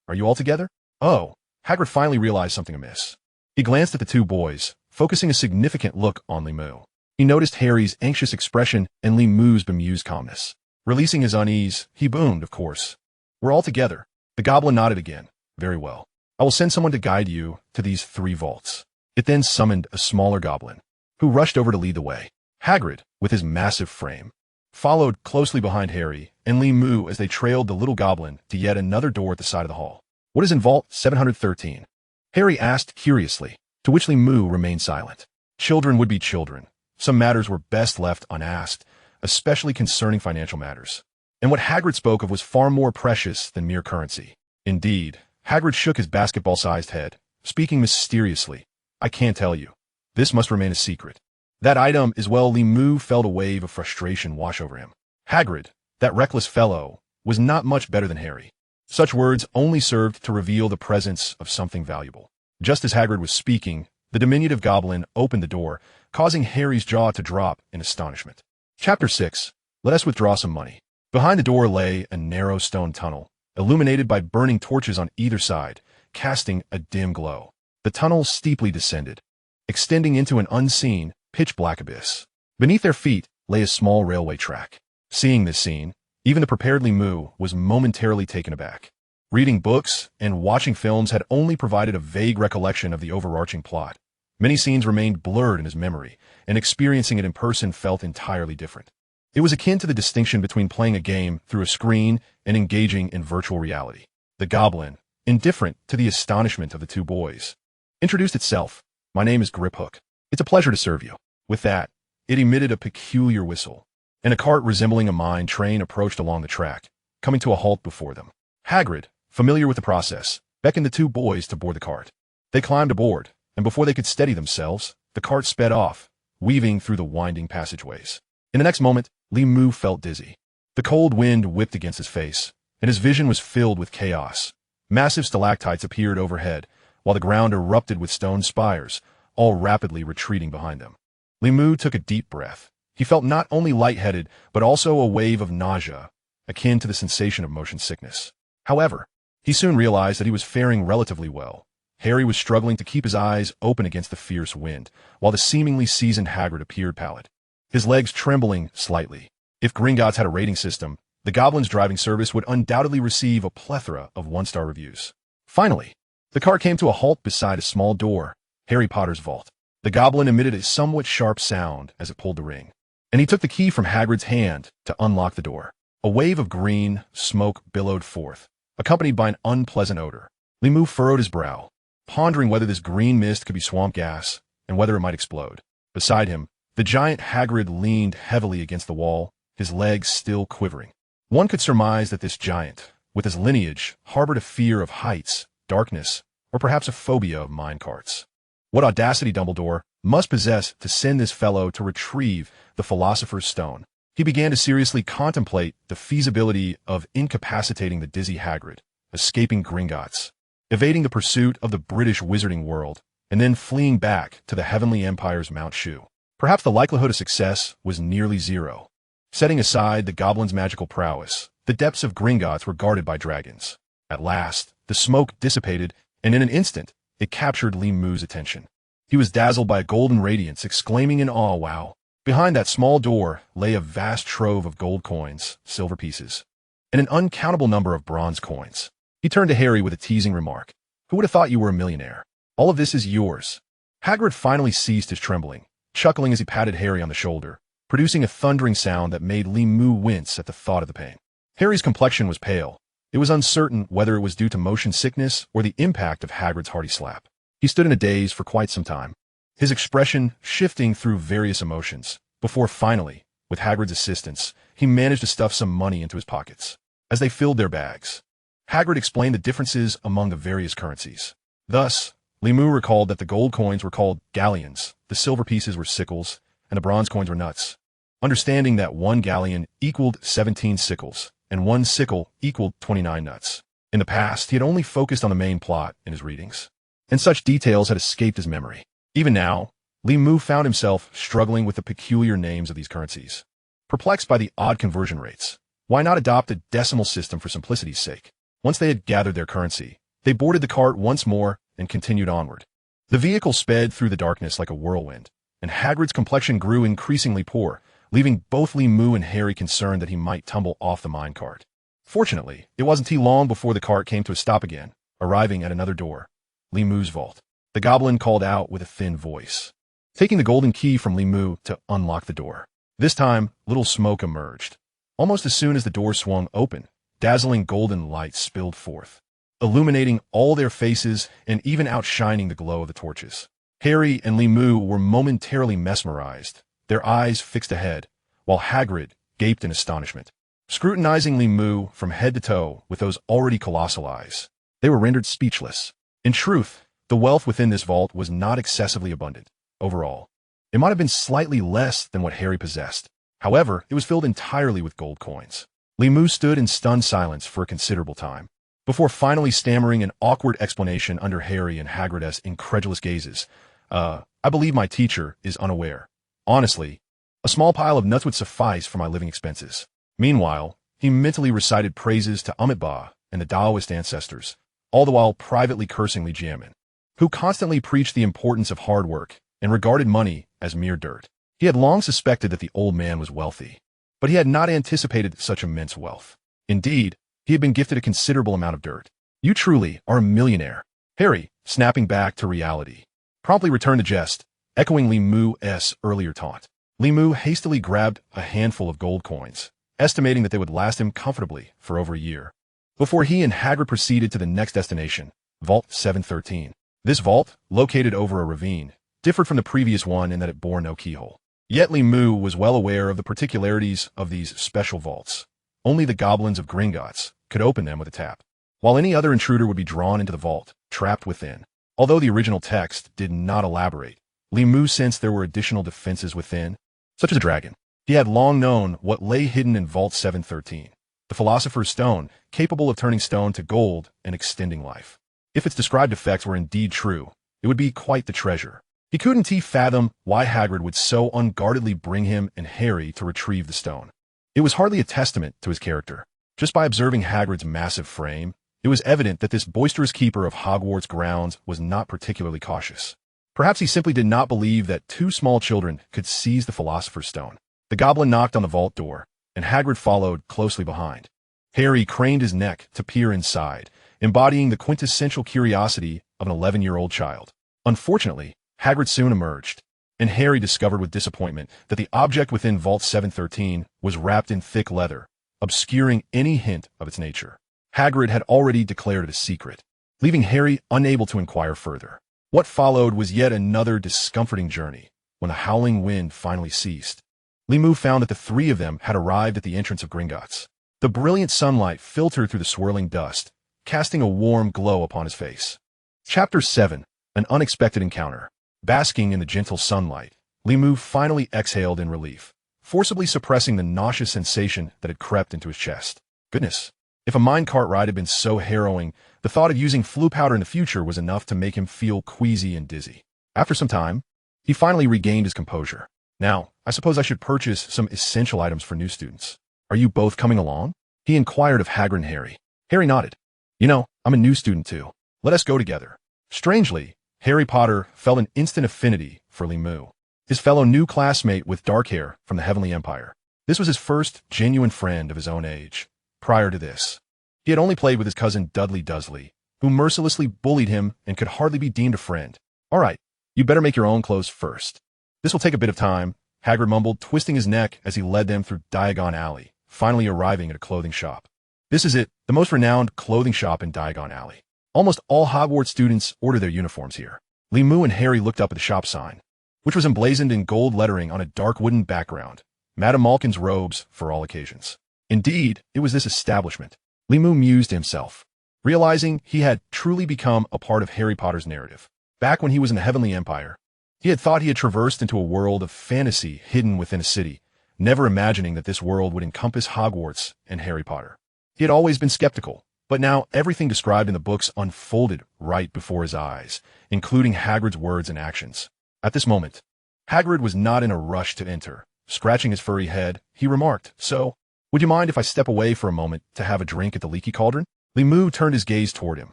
Are you all together? Oh, Hagrid finally realized something amiss. He glanced at the two boys, focusing a significant look on Limu. He noticed Harry's anxious expression and Limu's bemused calmness. Releasing his unease, he boomed, of course. We're all together. The goblin nodded again. Very well. I will send someone to guide you to these 3 vaults. It then summoned a smaller goblin, who rushed over to lead the way. Hagrid, with his massive frame, followed closely behind Harry and Limu as they trailed the little goblin to yet another door at the side of the hall. What is in Vault 713? Harry asked curiously, to which Limu remained silent. Children would be children. Some matters were best left unasked, especially concerning financial matters. And what Hagrid spoke of was far more precious than mere currency. Indeed, Hagrid shook his basketball-sized head, speaking mysteriously. I can't tell you. This must remain a secret. That item is well. Limu felt a wave of frustration wash over him. Hagrid, that reckless fellow, was not much better than Harry. Such words only served to reveal the presence of something valuable. Just as Hagrid was speaking, the diminutive goblin opened the door, causing Harry's jaw to drop in astonishment. Chapter 6. Let us withdraw some money. Behind the door lay a narrow stone tunnel, illuminated by burning torches on either side, casting a dim glow. The tunnel steeply descended, extending into an unseen, pitch-black abyss. Beneath their feet lay a small railway track. Seeing this scene, even the prepared Limu was momentarily taken aback. Reading books and watching films had only provided a vague recollection of the overarching plot. Many scenes remained blurred in his memory, and experiencing it in person felt entirely different. It was akin to the distinction between playing a game through a screen and engaging in virtual reality. The goblin, indifferent to the astonishment of the two boys, introduced itself. My name is Griphook. It's a pleasure to serve you. With that, it emitted a peculiar whistle, and a cart resembling a mine train approached along the track, coming to a halt before them. Hagrid, familiar with the process, beckoned the two boys to board the cart. They climbed aboard, and before they could steady themselves, the cart sped off, weaving through the winding passageways. In the next moment, Limu felt dizzy. The cold wind whipped against his face, and his vision was filled with chaos. Massive stalactites appeared overhead, while the ground erupted with stone spires, all rapidly retreating behind them. Limu took a deep breath. He felt not only lightheaded, but also a wave of nausea, akin to the sensation of motion sickness. However, he soon realized that he was faring relatively well. Harry was struggling to keep his eyes open against the fierce wind, while the seemingly seasoned Hagrid appeared pallid, his legs trembling slightly. If Gringotts had a rating system, the Goblin's driving service would undoubtedly receive a plethora of 1-star reviews. Finally, the car came to a halt beside a small door, Harry Potter's vault. The Goblin emitted a somewhat sharp sound as it pulled the ring, and he took the key from Hagrid's hand to unlock the door. A wave of green smoke billowed forth, accompanied by an unpleasant odor. Limu furrowed his brow, pondering whether this green mist could be swamp gas and whether it might explode. Beside him, the giant Hagrid leaned heavily against the wall, his legs still quivering. One could surmise that this giant, with his lineage, harbored a fear of heights, darkness, or perhaps a phobia of minecarts. What audacity Dumbledore must possess to send this fellow to retrieve the Philosopher's Stone. He began to seriously contemplate the feasibility of incapacitating the dizzy Hagrid, escaping Gringotts, evading the pursuit of the British Wizarding World, and then fleeing back to the Heavenly Empire's Mount Shu. Perhaps the likelihood of success was nearly zero. Setting aside the Goblin's magical prowess, the depths of Gringotts were guarded by dragons. At last, the smoke dissipated, and in an instant, it captured Limu's attention. He was dazzled by a golden radiance, exclaiming in awe, "Wow." Behind that small door lay a vast trove of gold coins, silver pieces, and an uncountable number of bronze coins. He turned to Harry with a teasing remark. "Who would have thought you were a millionaire? All of this is yours." Hagrid finally ceased his trembling, chuckling as he patted Harry on the shoulder, producing a thundering sound that made Limu wince at the thought of the pain. Harry's complexion was pale. It was uncertain whether it was due to motion sickness or the impact of Hagrid's hearty slap. He stood in a daze for quite some time, his expression shifting through various emotions, before finally, with Hagrid's assistance, he managed to stuff some money into his pockets. As they filled their bags, Hagrid explained the differences among the various currencies. Thus, Limu recalled that the gold coins were called galleons, the silver pieces were sickles, and the bronze coins were nuts. Understanding that 1 galleon equaled 17 sickles, and 1 sickle equaled 29 nuts. In the past, he had only focused on the main plot in his readings, and such details had escaped his memory. Even now, Limu found himself struggling with the peculiar names of these currencies. Perplexed by the odd conversion rates, why not adopt a decimal system for simplicity's sake? Once they had gathered their currency, they boarded the cart once more and continued onward. The vehicle sped through the darkness like a whirlwind, and Hagrid's complexion grew increasingly poor, leaving both Limu and Harry concerned that he might tumble off the minecart. Fortunately, it wasn't too long before the cart came to a stop again, arriving at another door, Limu's vault. The goblin called out with a thin voice, taking the golden key from Limu to unlock the door. This time, little smoke emerged. Almost as soon as the door swung open, dazzling golden light spilled forth, illuminating all their faces and even outshining the glow of the torches. Harry and Limu were momentarily mesmerized, their eyes fixed ahead, while Hagrid gaped in astonishment, scrutinizing Limu from head to toe with those already colossal eyes. They were rendered speechless. In truth, the wealth within this vault was not excessively abundant. Overall, it might have been slightly less than what Harry possessed. However, it was filled entirely with gold coins. Limu stood in stunned silence for a considerable time, before finally stammering an awkward explanation under Harry and Hagrid's incredulous gazes. I believe my teacher is unaware. Honestly, a small pile of nuts would suffice for my living expenses." Meanwhile, he mentally recited praises to Amitabha and the Taoist ancestors, all the while privately cursing Dramione, who constantly preached the importance of hard work and regarded money as mere dirt. He had long suspected that the old man was wealthy, but he had not anticipated such immense wealth. Indeed, he had been gifted a considerable amount of dirt. "You truly are a millionaire." Harry, snapping back to reality, promptly returned the jest, echoing Limu's earlier taunt. Limu hastily grabbed a handful of gold coins, estimating that they would last him comfortably for over a year, before he and Hagrid proceeded to the next destination, Vault 713. This vault, located over a ravine, differed from the previous one in that it bore no keyhole. Yet Limu was well aware of the particularities of these special vaults. Only the goblins of Gringotts could open them with a tap, while any other intruder would be drawn into the vault, trapped within. Although the original text did not elaborate, Limu sensed there were additional defenses within, such as a dragon. He had long known what lay hidden in Vault 713, the Philosopher's Stone, capable of turning stone to gold and extending life. If its described effects were indeed true, it would be quite the treasure. He couldn't fathom why Hagrid would so unguardedly bring him and Harry to retrieve the stone. It was hardly a testament to his character. Just by observing Hagrid's massive frame, it was evident that this boisterous keeper of Hogwarts grounds was not particularly cautious. Perhaps he simply did not believe that 2 small children could seize the Philosopher's Stone. The goblin knocked on the vault door, and Hagrid followed closely behind. Harry craned his neck to peer inside, embodying the quintessential curiosity of an 11-year-old child. Unfortunately, Hagrid soon emerged, and Harry discovered with disappointment that the object within Vault 713 was wrapped in thick leather, obscuring any hint of its nature. Hagrid had already declared it a secret, leaving Harry unable to inquire further. What followed was yet another discomforting journey. When the howling wind finally ceased, Limu found that the 3 of them had arrived at the entrance of Gringotts. The brilliant sunlight filtered through the swirling dust, casting a warm glow upon his face. Chapter 7. An Unexpected Encounter. Basking in the gentle sunlight, Limu finally exhaled in relief, forcibly suppressing the nauseous sensation that had crept into his chest. Goodness, if a minecart ride had been so harrowing, the thought of using flu powder in the future was enough to make him feel queasy and dizzy. After some time, he finally regained his composure. "Now, I suppose I should purchase some essential items for new students. Are you both coming along?" he inquired of Hagrid and Harry. Harry nodded. "You know, I'm a new student too. Let us go together." Strangely, Harry Potter felt an instant affinity for Li Mu, his fellow new classmate with dark hair from the Heavenly Empire. This was his first genuine friend of his own age. Prior to this, he had only played with his cousin Dudley Dursley, who mercilessly bullied him and could hardly be deemed a friend. "All right, you better make your own clothes first. This will take a bit of time," Hagrid mumbled, twisting his neck as he led them through Diagon Alley, finally arriving at a clothing shop. This is it, the most renowned clothing shop in Diagon Alley. Almost all Hogwarts students order their uniforms here. Li Mu and Harry looked up at the shop sign, which was emblazoned in gold lettering on a dark wooden background. Madame Malkin's robes for all occasions. Indeed, it was this establishment. Li Mu mused to himself, realizing he had truly become a part of Harry Potter's narrative. Back when he was in the Heavenly Empire, he had thought he had traversed into a world of fantasy hidden within a city, never imagining that this world would encompass Hogwarts and Harry Potter. He had always been skeptical, but now everything described in the books unfolded right before his eyes, including Hagrid's words and actions. At this moment, Hagrid was not in a rush to enter. Scratching his furry head, he remarked, "So, would you mind if I step away for a moment to have a drink at the Leaky Cauldron?" Li Mu turned his gaze toward him.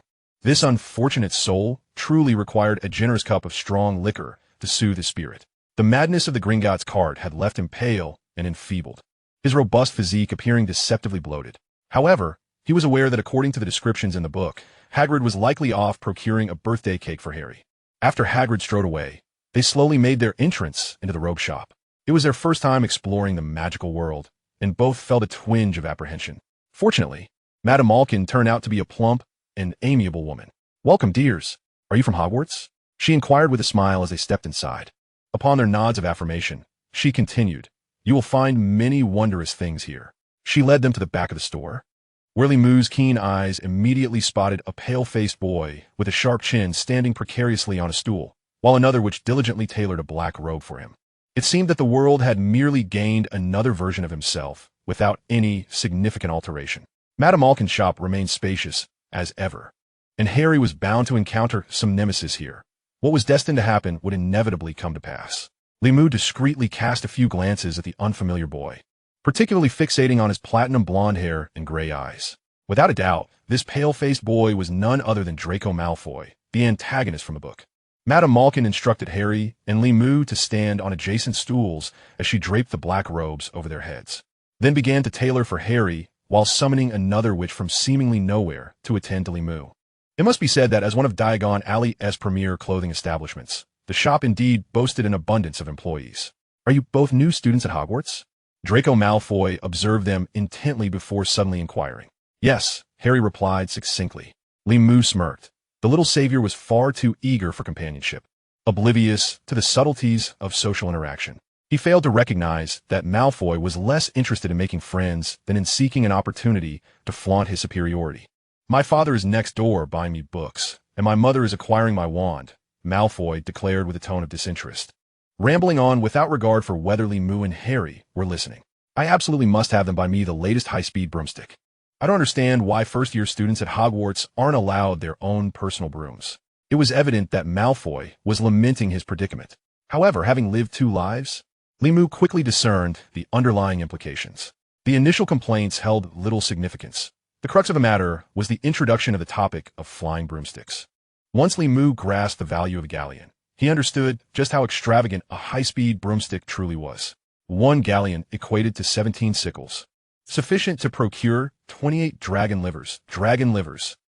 This unfortunate soul truly required a generous cup of strong liquor to soothe his spirit. The madness of the Gringotts cart had left him pale and enfeebled, his robust physique appearing deceptively bloated. However, he was aware that according to the descriptions in the book, Hagrid was likely off procuring a birthday cake for Harry. After Hagrid strode away, they slowly made their entrance into the robe shop. It was their first time exploring the magical world, and both felt a twinge of apprehension. Fortunately, Madame Malkin turned out to be a plump and amiable woman. "Welcome, dears. Are you from Hogwarts?" she inquired with a smile as they stepped inside. Upon their nods of affirmation, she continued, "You will find many wondrous things here." She led them to the back of the store, where Li Mu's keen eyes immediately spotted a pale-faced boy with a sharp chin standing precariously on a stool, while another which diligently tailored a black robe for him. It seemed that the world had merely gained another version of himself, without any significant alteration. Madame Malkin's shop remained spacious as ever, and Harry was bound to encounter some nemesis here. What was destined to happen would inevitably come to pass. Li Mu discreetly cast a few glances at the unfamiliar boy, particularly fixating on his platinum blonde hair and gray eyes. Without a doubt, this pale-faced boy was none other than Draco Malfoy, the antagonist from the book. Madame Malkin instructed Harry and Li Mu to stand on adjacent stools as she draped the black robes over their heads, then began to tailor for Harry while summoning another witch from seemingly nowhere to attend to Li Mu. It must be said that as one of Diagon Alley's premier clothing establishments, the shop indeed boasted an abundance of employees. "Are you both new students at Hogwarts?" Draco Malfoy observed them intently before suddenly inquiring. "Yes," Harry replied succinctly. Li Mu smirked. The little savior was far too eager for companionship, oblivious to the subtleties of social interaction. He failed to recognize that Malfoy was less interested in making friends than in seeking an opportunity to flaunt his superiority. "My father is next door buying me books, and my mother is acquiring my wand," Malfoy declared with a tone of disinterest, rambling on without regard for whether Li Mu and Harry were listening. "I absolutely must have them buy me the latest high-speed broomstick. I don't understand why first-year students at Hogwarts aren't allowed their own personal brooms." It was evident that Malfoy was lamenting his predicament. However, having lived two lives, Li Mu quickly discerned the underlying implications. The initial complaints held little significance. The crux of the matter was the introduction of the topic of flying broomsticks. Once Li Mu grasped the value of a galleon, he understood just how extravagant a high-speed broomstick truly was. One galleon equated to 17 sickles, sufficient to procure 28 dragon livers.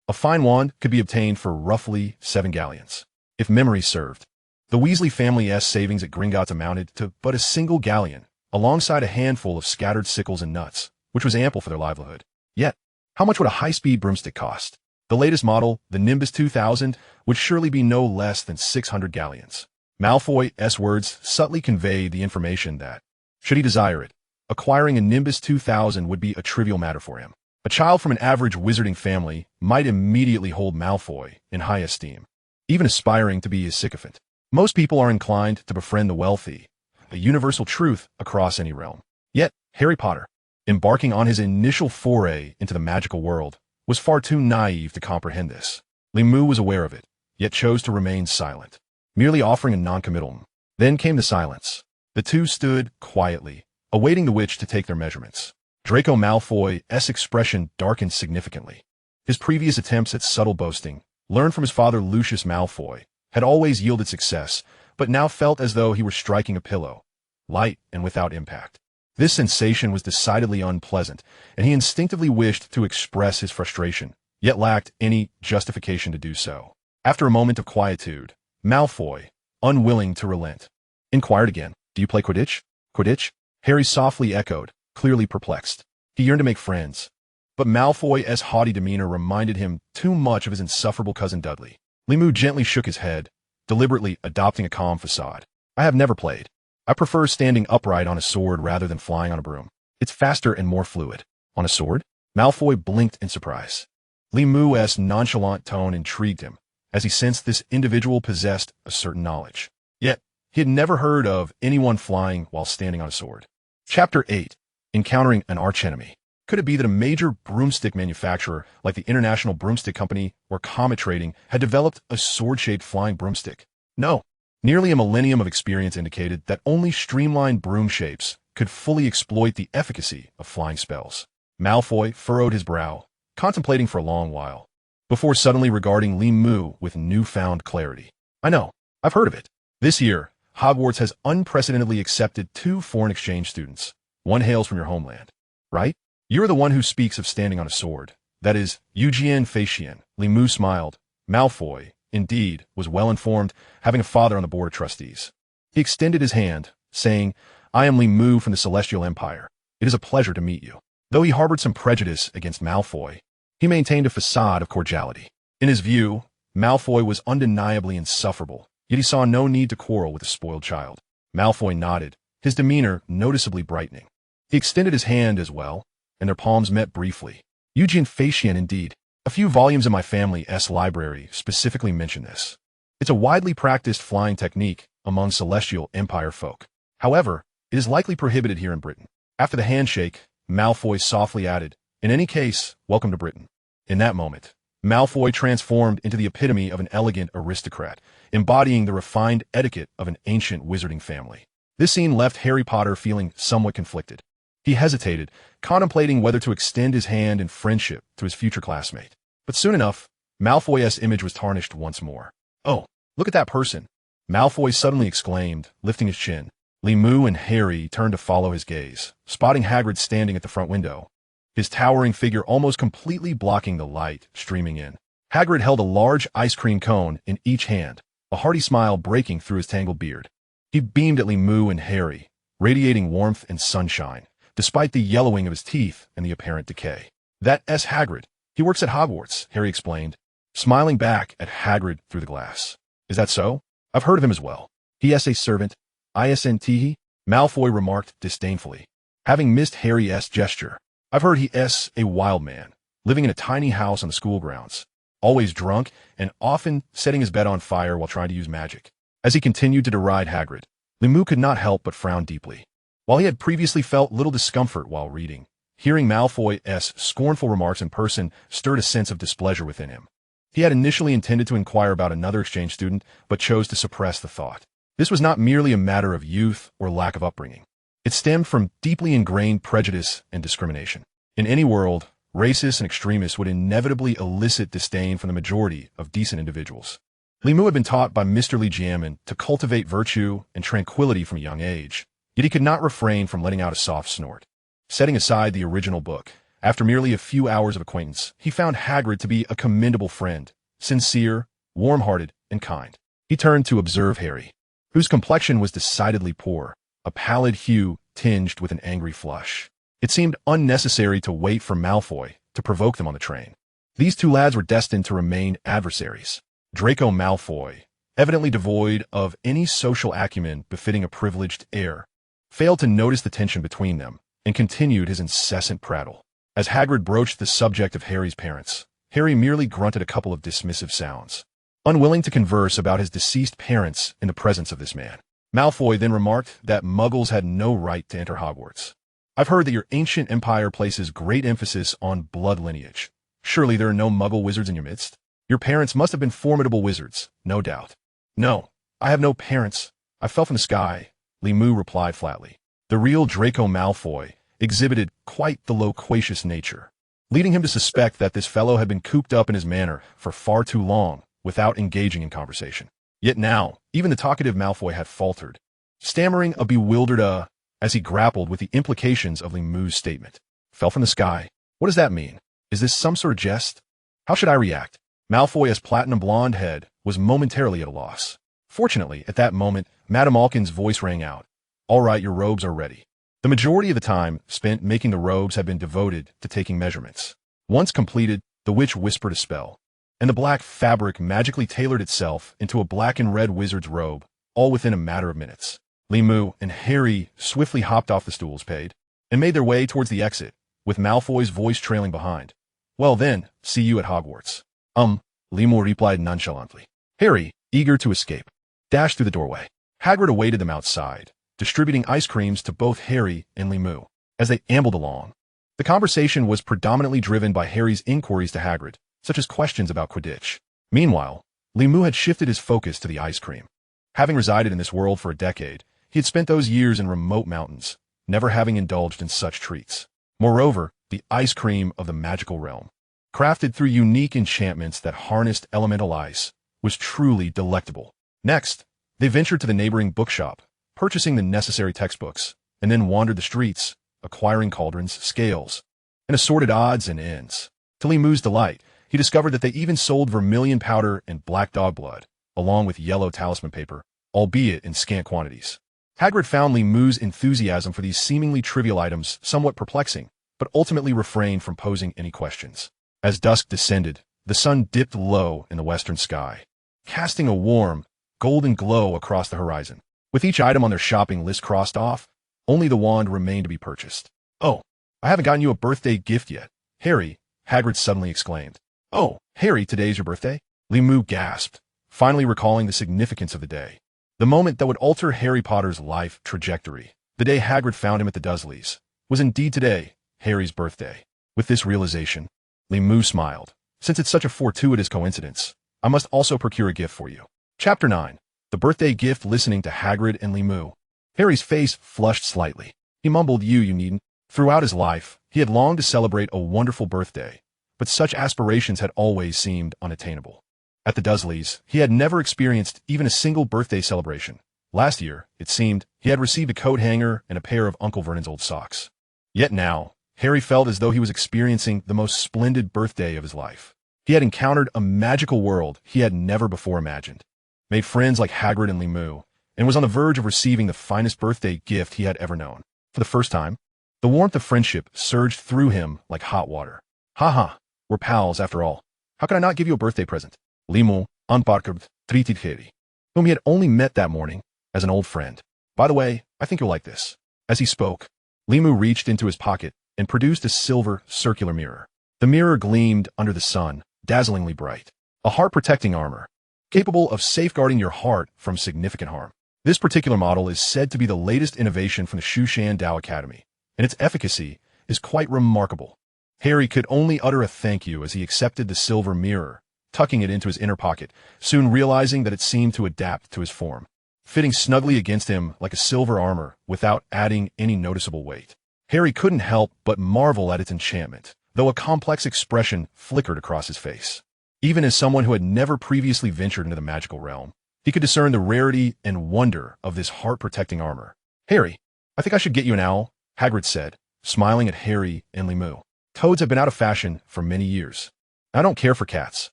A fine wand could be obtained for roughly 7 galleons. If memory served, the Weasley family's savings at Gringotts amounted to but a single galleon, alongside a handful of scattered sickles and nuts, which was ample for their livelihood. Yet, how much would a high-speed broomstick cost? The latest model, the Nimbus 2000, would surely be no less than 600 galleons. Malfoy's words subtly conveyed the information that, should he desire it, acquiring a Nimbus 2000 would be a trivial matter for him. A child from an average wizarding family might immediately hold Malfoy in high esteem, even aspiring to be his sycophant. Most people are inclined to befriend the wealthy, a universal truth across any realm. Yet, Harry Potter, embarking on his initial foray into the magical world, was far too naive to comprehend this. Li Mu was aware of it, yet chose to remain silent, merely offering a non-committal. Then came the silence. The two stood quietly, awaiting the witch to take their measurements. Draco Malfoy's expression darkened significantly. His previous attempts at subtle boasting, learned from his father Lucius Malfoy, had always yielded success, but now felt as though he were striking a pillow, light and without impact. This sensation was decidedly unpleasant, and he instinctively wished to express his frustration, yet lacked any justification to do so. After a moment of quietude, Malfoy, unwilling to relent, inquired again, "Do you play Quidditch?" "Quidditch?" Harry softly echoed, clearly perplexed. He yearned to make friends, but Malfoy's haughty demeanor reminded him too much of his insufferable cousin Dudley. Limu gently shook his head, deliberately adopting a calm facade. "I have never played. I prefer standing upright on a sword rather than flying on a broom. It's faster and more fluid." "On a sword?" Malfoy blinked in surprise. Limu's nonchalant tone intrigued him, as he sensed this individual possessed a certain knowledge. Yet, he had never heard of anyone flying while standing on a sword. Chapter 8. Encountering an Archenemy. Could it be that a major broomstick manufacturer like the International Broomstick Company or Comet Trading had developed a sword-shaped flying broomstick? No. Nearly a millennium of experience indicated that only streamlined broom shapes could fully exploit the efficacy of flying spells. Malfoy furrowed his brow, contemplating for a long while, before suddenly regarding Limu with newfound clarity. "I know. I've heard of it. This year, Hogwarts has unprecedentedly accepted 2 foreign exchange students. One hails from your homeland, right? You're the one who speaks of standing on a sword. That is, Eugene Facian." Limu smiled. Malfoy, indeed, was well informed, having a father on the board of trustees. He extended his hand, saying, "I am Limu from the Celestial Empire. It is a pleasure to meet you." Though he harbored some prejudice against Malfoy, he maintained a facade of cordiality. In his view, Malfoy was undeniably insufferable, yet he saw no need to quarrel with a spoiled child. Malfoy nodded, his demeanor noticeably brightening. He extended his hand as well, and their palms met briefly. "Eugene Facian, indeed. A few volumes in my family's library specifically mention this. It's a widely practiced flying technique among Celestial Empire folk. However, it is likely prohibited here in Britain." After the handshake, Malfoy softly added, "In any case, welcome to Britain." In that moment, Malfoy transformed into the epitome of an elegant aristocrat, embodying the refined etiquette of an ancient wizarding family. This scene left Harry Potter feeling somewhat conflicted. He hesitated, contemplating whether to extend his hand in friendship to his future classmate. But soon enough, Malfoy's image was tarnished once more. "Oh, look at that person!" Malfoy suddenly exclaimed, lifting his chin. Limu and Harry turned to follow his gaze, spotting Hagrid standing at the front window, his towering figure almost completely blocking the light streaming in. Hagrid held a large ice cream cone in each hand, a hearty smile breaking through his tangled beard. He beamed at Limu and Harry, radiating warmth and sunshine, despite the yellowing of his teeth and the apparent decay. "That's Hagrid. He works at Hogwarts," Harry explained, smiling back at Hagrid through the glass. "Is that so? I've heard of him as well. He.s. a servant. Isnt. Malfoy remarked disdainfully, having missed Harry's gesture. "I've heard he's a wild man, living in a tiny house on the school grounds, always drunk and often setting his bed on fire while trying to use magic." As he continued to deride Hagrid, Limu could not help but frown deeply. While he had previously felt little discomfort while reading, hearing Malfoy's scornful remarks in person stirred a sense of displeasure within him. He had initially intended to inquire about another exchange student, but chose to suppress the thought. This was not merely a matter of youth or lack of upbringing. It stemmed from deeply ingrained prejudice and discrimination. In any world, racists and extremists would inevitably elicit disdain from the majority of decent individuals. Limu had been taught by Mr. Lijiamen to cultivate virtue and tranquility from a young age, yet he could not refrain from letting out a soft snort. Setting aside the original book, after merely a few hours of acquaintance, he found Hagrid to be a commendable friend, sincere, warm-hearted, and kind. He turned to observe Harry, whose complexion was decidedly poor, a pallid hue tinged with an angry flush. It seemed unnecessary to wait for Malfoy to provoke them on the train. These two lads were destined to remain adversaries. Draco Malfoy, evidently devoid of any social acumen befitting a privileged heir, failed to notice the tension between them and continued his incessant prattle. As Hagrid broached the subject of Harry's parents, Harry merely grunted a couple of dismissive sounds, unwilling to converse about his deceased parents in the presence of this man. Malfoy then remarked that Muggles had no right to enter Hogwarts. "I've heard that your ancient empire places great emphasis on blood lineage. Surely there are no Muggle wizards in your midst? Your parents must have been formidable wizards, no doubt." "No, I have no parents. I fell from the sky," Limu replied flatly. The real Draco Malfoy exhibited quite the loquacious nature, leading him to suspect that this fellow had been cooped up in his manor for far too long without engaging in conversation. Yet now, even the talkative Malfoy had faltered, stammering a bewildered as he grappled with the implications of Limou's statement. Fell from the sky. What does that mean? Is this some sort of jest? How should I react? Malfoy's platinum blonde head was momentarily at a loss. Fortunately, at that moment, Madame Alkin's voice rang out. All right, your robes are ready. The majority of the time spent making the robes had been devoted to taking measurements. Once completed, the witch whispered a spell, and the black fabric magically tailored itself into a black and red wizard's robe, all within a matter of minutes. Limou and Harry swiftly hopped off the stools paid, and made their way towards the exit, with Malfoy's voice trailing behind. Well then, see you at Hogwarts. Limou replied nonchalantly. Harry, eager to escape, dashed through the doorway. Hagrid awaited them outside, distributing ice creams to both Harry and Limou. As they ambled along, the conversation was predominantly driven by Harry's inquiries to Hagrid, such as questions about Quidditch. Meanwhile, Limou had shifted his focus to the ice cream. Having resided in this world for a decade, he had spent those years in remote mountains, never having indulged in such treats. Moreover, the ice cream of the magical realm, crafted through unique enchantments that harnessed elemental ice, was truly delectable. Next, they ventured to the neighboring bookshop, purchasing the necessary textbooks, and then wandered the streets, acquiring cauldrons, scales, and assorted odds and ends. To Limou's delight, he discovered that they even sold vermilion powder and black dog blood, along with yellow talisman paper, albeit in scant quantities. Hagrid found Limou's enthusiasm for these seemingly trivial items somewhat perplexing, but ultimately refrained from posing any questions. As dusk descended, the sun dipped low in the western sky, casting a warm, golden glow across the horizon. With each item on their shopping list crossed off, only the wand remained to be purchased. Oh, I haven't gotten you a birthday gift yet, Harry, Hagrid suddenly exclaimed. Oh, Harry, today's your birthday? Limou gasped, finally recalling the significance of the day. The moment that would alter Harry Potter's life trajectory, the day Hagrid found him at the Dursleys, was indeed today, Harry's birthday. With this realization, Limou smiled. Since it's such a fortuitous coincidence, I must also procure a gift for you. Chapter 9. The Birthday Gift. Listening to Hagrid and Limou, Harry's face flushed slightly. He mumbled, You needn't. Throughout his life, he had longed to celebrate a wonderful birthday, but such aspirations had always seemed unattainable. At the Dursleys, he had never experienced even a single birthday celebration. Last year, it seemed, he had received a coat hanger and a pair of Uncle Vernon's old socks. Yet now, Harry felt as though he was experiencing the most splendid birthday of his life. He had encountered a magical world he had never before imagined, made friends like Hagrid and Limou, and was on the verge of receiving the finest birthday gift he had ever known. For the first time, the warmth of friendship surged through him like hot water. Ha, we're pals after all. How can I not give you a birthday present? Limou, unparked, treated Harry, whom he had only met that morning, as an old friend. By the way, I think you'll like this. As he spoke, Limou reached into his pocket and produced a silver, circular mirror. The mirror gleamed under the sun, dazzlingly bright. A heart-protecting armor, capable of safeguarding your heart from significant harm. This particular model is said to be the latest innovation from the Shushan Dao Academy, and its efficacy is quite remarkable. Harry could only utter a thank you as he accepted the silver mirror, tucking it into his inner pocket, soon realizing that it seemed to adapt to his form, fitting snugly against him like a silver armor without adding any noticeable weight. Harry couldn't help but marvel at its enchantment, though a complex expression flickered across his face. Even as someone who had never previously ventured into the magical realm, he could discern the rarity and wonder of this heart-protecting armor. Harry, I think I should get you an owl, Hagrid said, smiling at Harry and Limou. Toads have been out of fashion for many years. I don't care for cats.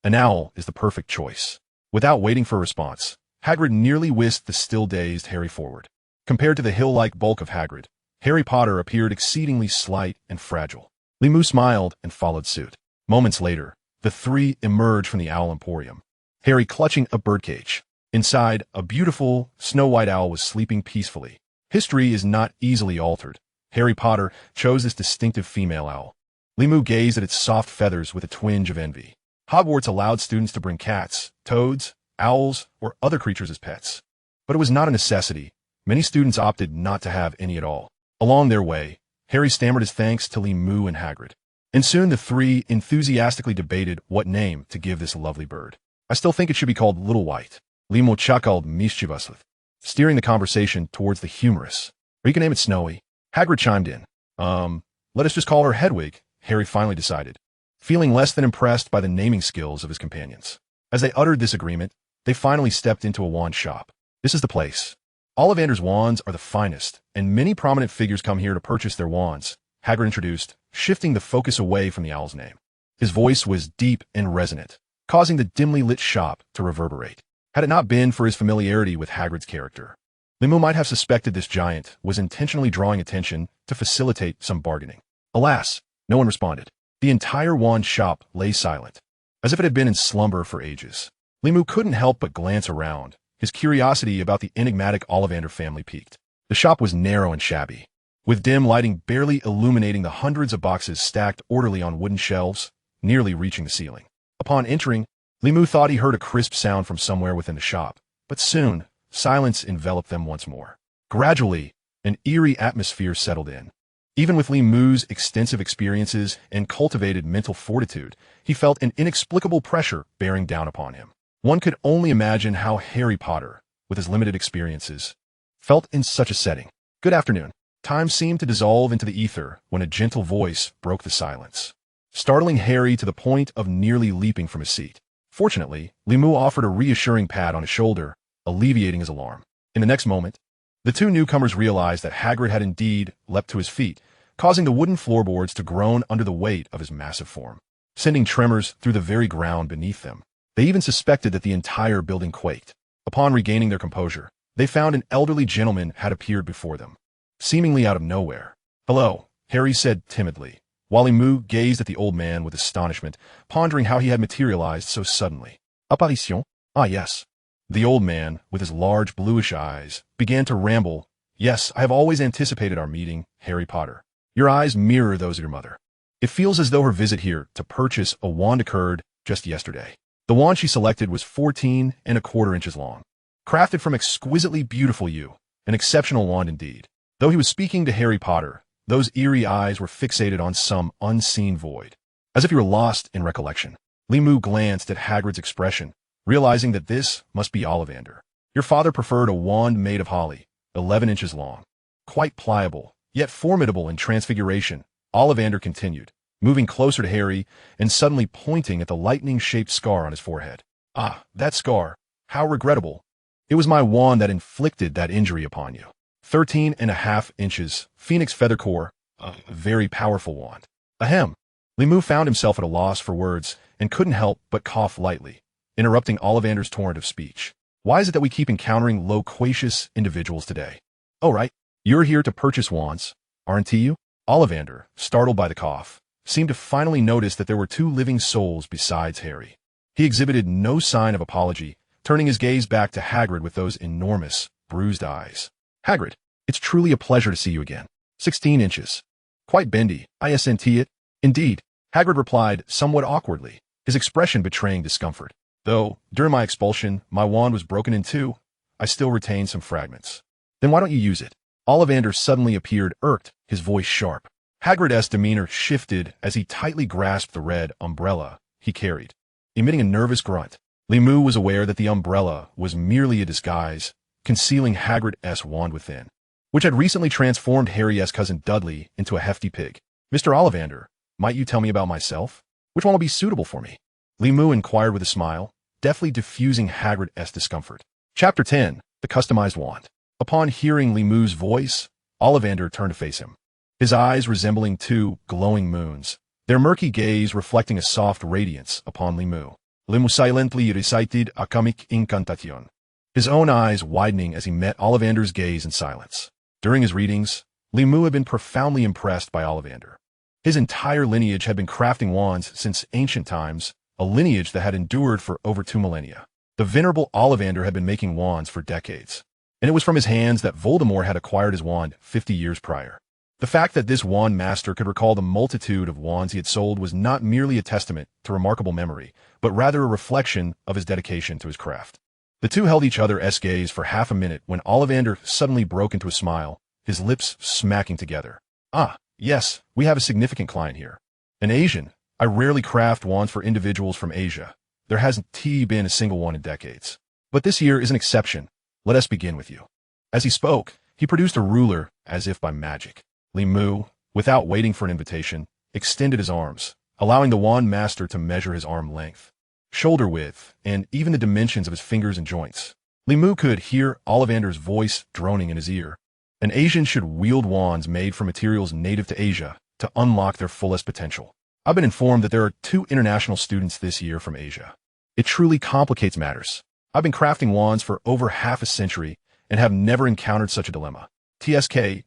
An owl is the perfect choice. Without waiting for a response, Hagrid nearly whisked the still-dazed Harry forward. Compared to the hill-like bulk of Hagrid, Harry Potter appeared exceedingly slight and fragile. Limou smiled and followed suit. Moments later, the three emerged from the Owl Emporium, Harry clutching a birdcage. Inside, a beautiful, snow-white owl was sleeping peacefully. History is not easily altered. Harry Potter chose this distinctive female owl. Limou gazed at its soft feathers with a twinge of envy. Hogwarts allowed students to bring cats, toads, owls, or other creatures as pets. But it was not a necessity. Many students opted not to have any at all. Along their way, Harry stammered his thanks to Limou and Hagrid. And soon the three enthusiastically debated what name to give this lovely bird. I still think it should be called Little White, Limou chuckled mischievously, steering the conversation towards the humorous. Or you can name it Snowy. Hagrid chimed in. Let us just call her Hedwig, Harry finally decided, feeling less than impressed by the naming skills of his companions. As they uttered this agreement, they finally stepped into a wand shop. This is the place. Ollivander's wands are the finest, and many prominent figures come here to purchase their wands, Hagrid introduced, shifting the focus away from the owl's name. His voice was deep and resonant, causing the dimly lit shop to reverberate. Had it not been for his familiarity with Hagrid's character, Limu might have suspected this giant was intentionally drawing attention to facilitate some bargaining. Alas, no one responded. The entire wand shop lay silent, as if it had been in slumber for ages. Limu couldn't help but glance around. His curiosity about the enigmatic Ollivander family piqued. The shop was narrow and shabby, with dim lighting barely illuminating the hundreds of boxes stacked orderly on wooden shelves, nearly reaching the ceiling. Upon entering, Limu thought he heard a crisp sound from somewhere within the shop, but soon, silence enveloped them once more. Gradually, an eerie atmosphere settled in. Even with Limu's extensive experiences and cultivated mental fortitude, he felt an inexplicable pressure bearing down upon him. One could only imagine how Harry Potter, with his limited experiences, felt in such a setting. Good afternoon. Time seemed to dissolve into the ether when a gentle voice broke the silence, startling Harry to the point of nearly leaping from his seat. Fortunately, Limu offered a reassuring pat on his shoulder, alleviating his alarm. In the next moment, the two newcomers realized that Hagrid had indeed leapt to his feet, causing the wooden floorboards to groan under the weight of his massive form, sending tremors through the very ground beneath them. They even suspected that the entire building quaked. Upon regaining their composure, they found an elderly gentleman had appeared before them, seemingly out of nowhere. "Hello," Harry said timidly, while Limu gazed at the old man with astonishment, pondering how he had materialized so suddenly. "Apparition? Ah, yes." The old man, with his large bluish eyes, began to ramble. "Yes, I have always anticipated our meeting, Harry Potter. Your eyes mirror those of your mother. It feels as though her visit here to purchase a wand occurred just yesterday." The wand she selected was 14¼ inches long, crafted from exquisitely beautiful yew, an exceptional wand indeed. Though he was speaking to Harry Potter, those eerie eyes were fixated on some unseen void, as if he were lost in recollection. Limu glanced at Hagrid's expression, realizing that this must be Ollivander. "Your father preferred a wand made of holly, 11 inches long. Quite pliable, yet formidable in transfiguration," Ollivander continued, moving closer to Harry and suddenly pointing at the lightning-shaped scar on his forehead. "Ah, that scar. How regrettable. It was my wand that inflicted that injury upon you. 13½ inches, Phoenix Feather Core, a very powerful wand." Ahem. Limu found himself at a loss for words and couldn't help but cough lightly, interrupting Ollivander's torrent of speech. "Why is it that we keep encountering loquacious individuals today? Oh, right. You're here to purchase wands, aren't you?" Ollivander, startled by the cough, seemed to finally notice that there were two living souls besides Harry. He exhibited no sign of apology, turning his gaze back to Hagrid with those enormous, bruised eyes. "Hagrid, it's truly a pleasure to see you again. 16 inches. Quite bendy, I sent it." "Indeed," Hagrid replied somewhat awkwardly, his expression betraying discomfort. "Though, during my expulsion, my wand was broken in two, I still retain some fragments." "Then why don't you use it?" Ollivander suddenly appeared irked, his voice sharp. Hagrid's demeanor shifted as he tightly grasped the red umbrella he carried, emitting a nervous grunt. Limu was aware that the umbrella was merely a disguise, concealing Hagrid's wand within, which had recently transformed Harry's cousin Dudley into a hefty pig. "Mr. Ollivander, might you tell me about myself? Which one will be suitable for me?" Limu inquired with a smile, deftly diffusing Hagrid's discomfort. Chapter 10. The Customized Wand. Upon hearing Limu's voice, Ollivander turned to face him, his eyes resembling two glowing moons, their murky gaze reflecting a soft radiance upon Limu. Limu silently recited a comic incantation, his own eyes widening as he met Ollivander's gaze in silence. During his readings, Limu had been profoundly impressed by Ollivander. His entire lineage had been crafting wands since ancient times, a lineage that had endured for over 2 millennia. The venerable Ollivander had been making wands for decades, and it was from his hands that Voldemort had acquired his wand 50 years prior. The fact that this wand master could recall the multitude of wands he had sold was not merely a testament to remarkable memory, but rather a reflection of his dedication to his craft. The two held each other's gaze for half a minute when Ollivander suddenly broke into a smile, his lips smacking together. "Ah, yes, we have a significant client here. An Asian. I rarely craft wands for individuals from Asia. There hasn't been a single one in decades. But this year is an exception. Let us begin with you." As he spoke, he produced a ruler as if by magic. Limu, without waiting for an invitation, extended his arms, allowing the wand master to measure his arm length. shoulder width, and even the dimensions of his fingers and joints. Li Mu could hear Ollivander's voice droning in his ear. An Asian should wield wands made from materials native to Asia to unlock their fullest potential. I've been informed that there are 2 international students this year from Asia. It truly complicates matters. I've been crafting wands for over half a century and have never encountered such a dilemma. TSK.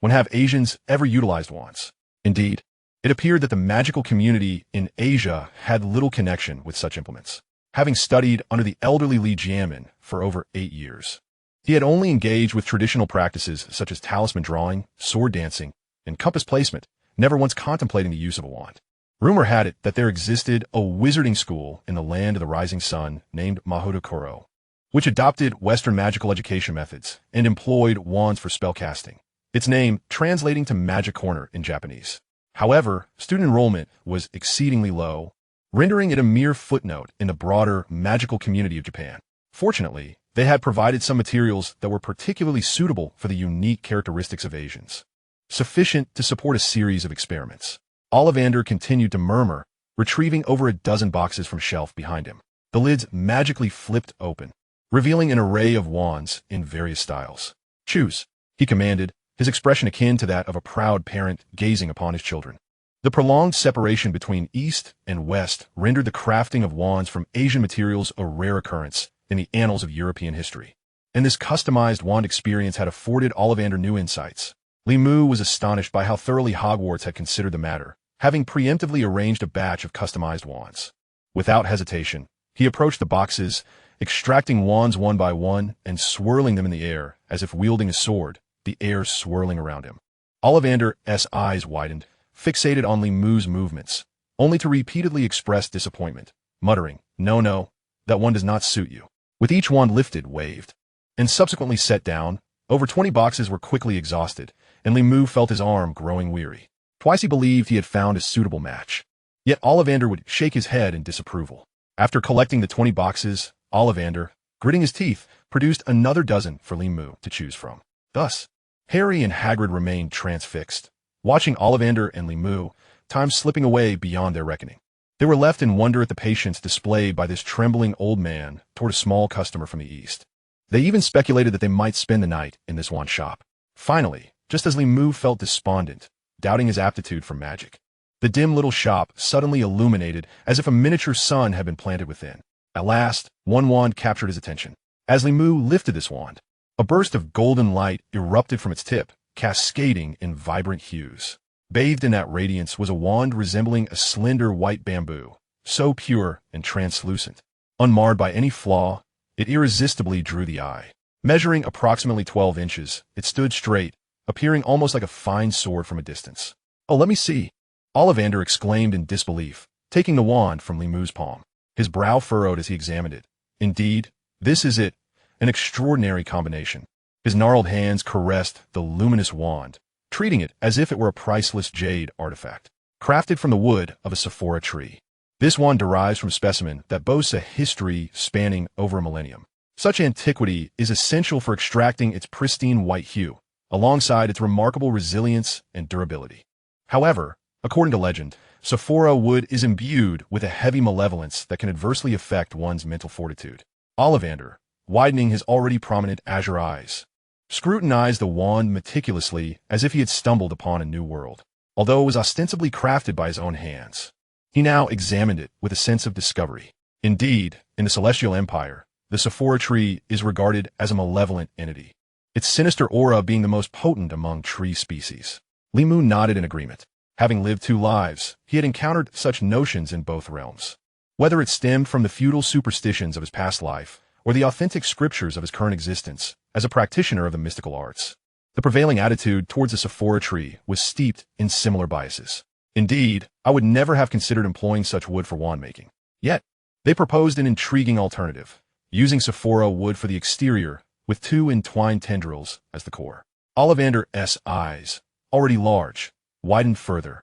When have Asians ever utilized wands? Indeed, it appeared that the magical community in Asia had little connection with such implements. Having studied under the elderly Li Jianmin for over 8 years, he had only engaged with traditional practices such as talisman drawing, sword dancing, and compass placement, never once contemplating the use of a wand. Rumor had it that there existed a wizarding school in the land of the rising sun named MaraudersEra, which adopted Western magical education methods and employed wands for spellcasting, its name translating to magic corner in Japanese. However, student enrollment was exceedingly low, rendering it a mere footnote in the broader magical community of Japan. Fortunately, they had provided some materials that were particularly suitable for the unique characteristics of Asians, sufficient to support a series of experiments. Ollivander continued to murmur, retrieving over a dozen boxes from shelf behind him. The lids magically flipped open, revealing an array of wands in various styles. "Choose," he commanded, his expression akin to that of a proud parent gazing upon his children. The prolonged separation between East and West rendered the crafting of wands from Asian materials a rare occurrence in the annals of European history, and this customized wand experience had afforded Ollivander new insights. Li Mu was astonished by how thoroughly Hogwarts had considered the matter, having preemptively arranged a batch of customized wands. Without hesitation, he approached the boxes, extracting wands one by one and swirling them in the air as if wielding a sword, the air swirling around him. Ollivander's eyes widened, fixated on Li Mu's movements, only to repeatedly express disappointment, muttering, No, that one does not suit you." With each wand lifted, waved, and subsequently set down, over 20 boxes were quickly exhausted, and Li Mu felt his arm growing weary. Twice he believed he had found a suitable match. Yet Ollivander would shake his head in disapproval. After collecting the 20 boxes, Ollivander, gritting his teeth, produced another dozen for Li Mu to choose from. Thus, Harry and Hagrid remained transfixed, watching Ollivander and Li Mu, time slipping away beyond their reckoning. They were left in wonder at the patience displayed by this trembling old man toward a small customer from the East. They even speculated that they might spend the night in this wand shop. Finally, just as Li Mu felt despondent, doubting his aptitude for magic, the dim little shop suddenly illuminated as if a miniature sun had been planted within. At last, one wand captured his attention. As Li Mu lifted this wand, a burst of golden light erupted from its tip, cascading in vibrant hues. Bathed in that radiance was a wand resembling a slender white bamboo, so pure and translucent. Unmarred by any flaw, it irresistibly drew the eye. Measuring approximately 12 inches, it stood straight, appearing almost like a fine sword from a distance. "Oh, let me see," Ollivander exclaimed in disbelief, taking the wand from Li Mu's palm. His brow furrowed as he examined it. Indeed, this is it, an extraordinary combination. His gnarled hands caressed the luminous wand, treating it as if it were a priceless jade artifact, crafted from the wood of a Sephora tree. This wand derives from a specimen that boasts a history spanning over a millennium. Such antiquity is essential for extracting its pristine white hue, alongside its remarkable resilience and durability. However, according to legend, Sephora wood is imbued with a heavy malevolence that can adversely affect one's mental fortitude. Ollivander, widening his already prominent azure eyes, scrutinized the wand meticulously as if he had stumbled upon a new world. Although it was ostensibly crafted by his own hands, he now examined it with a sense of discovery. Indeed, in the Celestial Empire, the Sephora tree is regarded as a malevolent entity, its sinister aura being the most potent among tree species. Li Mu nodded in agreement. Having lived 2 lives, he had encountered such notions in both realms. Whether it stemmed from the feudal superstitions of his past life or the authentic scriptures of his current existence as a practitioner of the mystical arts, the prevailing attitude towards the Sephora tree was steeped in similar biases. Indeed, I would never have considered employing such wood for wand making. Yet, they proposed an intriguing alternative, using Sephora wood for the exterior with 2 entwined tendrils as the core. Ollivander's eyes, already large, widened further,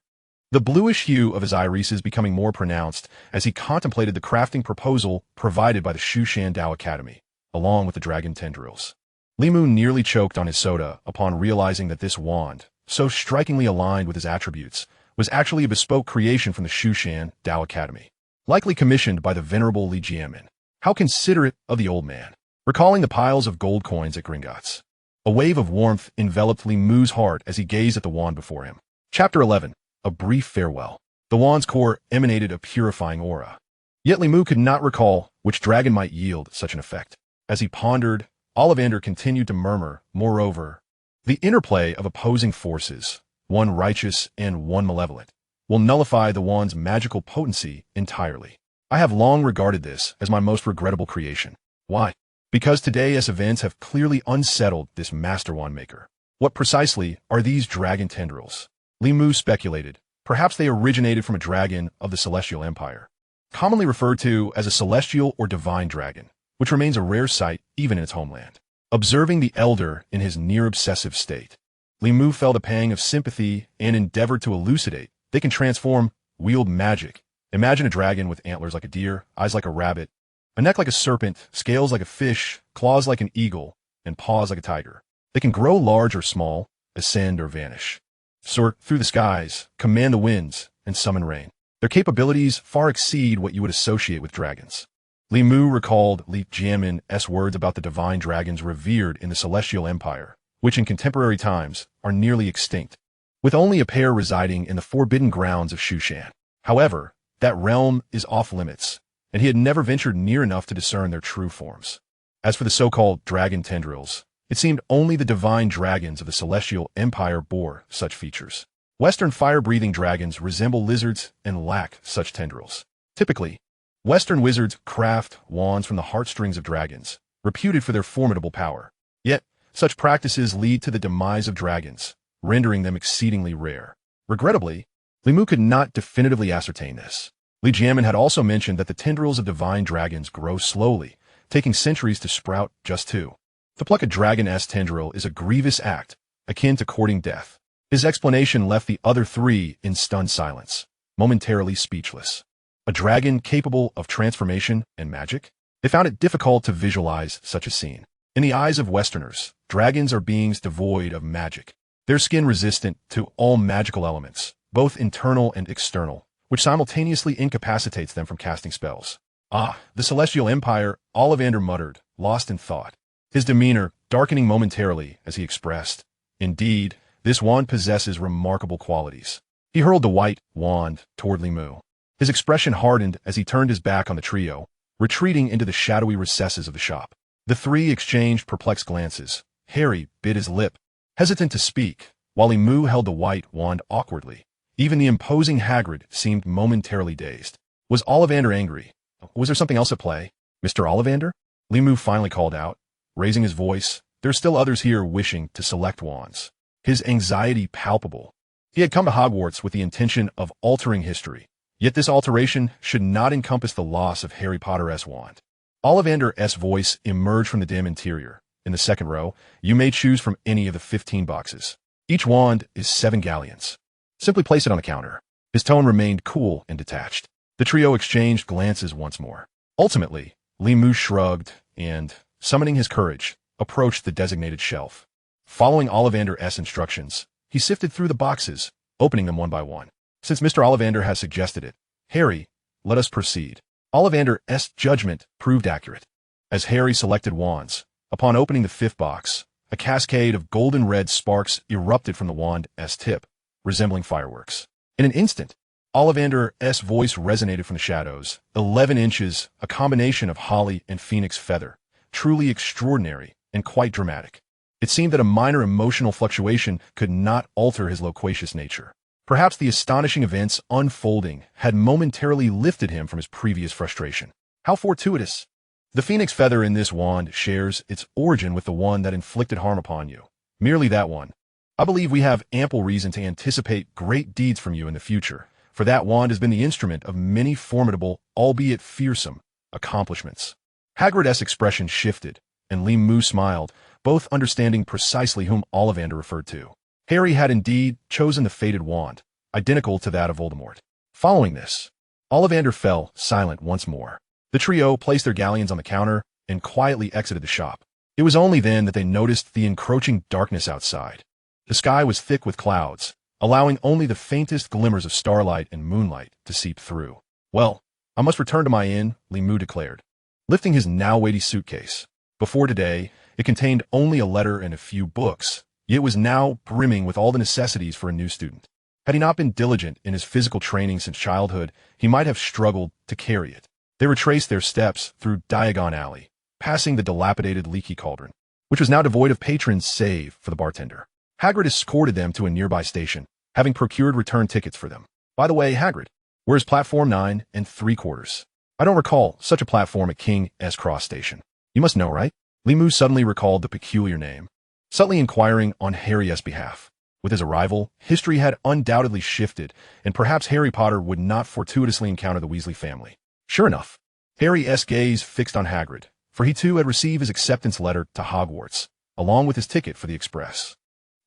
the bluish hue of his irises becoming more pronounced as he contemplated the crafting proposal provided by the Shushan Dao Academy, along with the dragon tendrils. Li Mu nearly choked on his soda upon realizing that this wand, so strikingly aligned with his attributes, was actually a bespoke creation from the Shushan Dao Academy. likely commissioned by the venerable Dramione. How considerate of the old man. Recalling the piles of gold coins at Gringotts. A wave of warmth enveloped Moo's heart as he gazed at the wand before him. Chapter 11. A brief farewell. The wand's core emanated a purifying aura. Yet Moo could not recall which dragon might yield such an effect. As he pondered, Ollivander continued to murmur, moreover, the interplay of opposing forces, one righteous and one malevolent, will nullify the wand's magical potency entirely. I have long regarded this as my most regrettable creation. Why? Because today's events have clearly unsettled this master wand maker. What precisely are these dragon tendrils? Moo speculated. Perhaps they originated from a dragon of the Celestial Empire, commonly referred to as a celestial or divine dragon, which remains a rare sight even in its homeland. Observing the elder in his near-obsessive state, Moo felt a pang of sympathy and endeavored to elucidate. They can transform, wield magic. Imagine a dragon with antlers like a deer, eyes like a rabbit, a neck like a serpent, scales like a fish, claws like an eagle, and paws like a tiger. They can grow large or small, ascend or vanish, soar through the skies, command the winds, and summon rain. Their capabilities far exceed what you would associate with dragons. Moo recalled Dramiane's words about the divine dragons revered in the Celestial Empire, which in contemporary times are nearly extinct, with only a pair residing in the forbidden grounds of Shushan. However, that realm is off limits, and he had never ventured near enough to discern their true forms. As for the so-called dragon tendrils, it seemed only the divine dragons of the Celestial Empire bore such features. Western fire-breathing dragons resemble lizards and lack such tendrils. Typically, Western wizards craft wands from the heartstrings of dragons, reputed for their formidable power. Yet, such practices lead to the demise of dragons, rendering them exceedingly rare. Regrettably, Moo could not definitively ascertain this. Dramione had also mentioned that the tendrils of divine dragons grow slowly, taking centuries to sprout just two. To pluck a dragon-esque tendril is a grievous act, akin to courting death. His explanation left the other three in stunned silence, momentarily speechless. A dragon capable of transformation and magic? They found it difficult to visualize such a scene. In the eyes of Westerners, dragons are beings devoid of magic. Their skin resistant to all magical elements, both internal and external, which simultaneously incapacitates them from casting spells. Ah, the Celestial Empire, Ollivander muttered, lost in thought, his demeanor darkening momentarily as he expressed, indeed, this wand possesses remarkable qualities. He hurled the white wand toward Moo. His expression hardened as he turned his back on the trio, retreating into the shadowy recesses of the shop. The three exchanged perplexed glances. Harry bit his lip, hesitant to speak, while Moo held the white wand awkwardly. Even the imposing Hagrid seemed momentarily dazed. Was Ollivander angry? Was there something else at play? Mr. Ollivander? Moo finally called out, raising his voice. There's still others here wishing to select wands. His anxiety palpable. He had come to Hogwarts with the intention of altering history. Yet this alteration should not encompass the loss of Harry Potter's wand. Ollivander's voice emerged from the dim interior. In the second row, you may choose from any of the 15 boxes. Each wand is 7 galleons. Simply place it on the counter. His tone remained cool and detached. The trio exchanged glances once more. Ultimately, Moo shrugged and, summoning his courage, approached the designated shelf. Following Ollivander's instructions, he sifted through the boxes, opening them one by one. Since Mr. Ollivander has suggested it, Harry, let us proceed. Ollivander's judgment proved accurate. As Harry selected wands, upon opening the 5th box, a cascade of golden red sparks erupted from the wand's tip, resembling fireworks. In an instant, Ollivander's voice resonated from the shadows. 11 inches, a combination of holly and phoenix feather. Truly extraordinary and quite dramatic. It seemed that a minor emotional fluctuation could not alter his loquacious nature. Perhaps the astonishing events unfolding had momentarily lifted him from his previous frustration. How fortuitous! The phoenix feather in this wand shares its origin with the one that inflicted harm upon you. Merely that one. I believe we have ample reason to anticipate great deeds from you in the future, for that wand has been the instrument of many formidable, albeit fearsome, accomplishments. Hagrid's expression shifted, and Moo smiled, both understanding precisely whom Ollivander referred to. Harry had indeed chosen the fated wand, identical to that of Voldemort. Following this, Ollivander fell silent once more. The trio placed their galleons on the counter and quietly exited the shop. It was only then that they noticed the encroaching darkness outside. The sky was thick with clouds, allowing only the faintest glimmers of starlight and moonlight to seep through. Well, I must return to my inn, Li Mu declared, lifting his now weighty suitcase. Before today, it contained only a letter and a few books, yet it was now brimming with all the necessities for a new student. Had he not been diligent in his physical training since childhood, he might have struggled to carry it. They retraced their steps through Diagon Alley, passing the dilapidated leaky cauldron, which was now devoid of patrons save for the bartender. Hagrid escorted them to a nearby station, having procured return tickets for them. By the way, Hagrid, where's platform 9 3/4? I don't recall such a platform at King's Cross Station. You must know, right? Li Mu suddenly recalled the peculiar name, subtly inquiring on Harry's behalf. With his arrival, history had undoubtedly shifted, and perhaps Harry Potter would not fortuitously encounter the Weasley family. Sure enough, Harry's gaze fixed on Hagrid, for he too had received his acceptance letter to Hogwarts, along with his ticket for the express.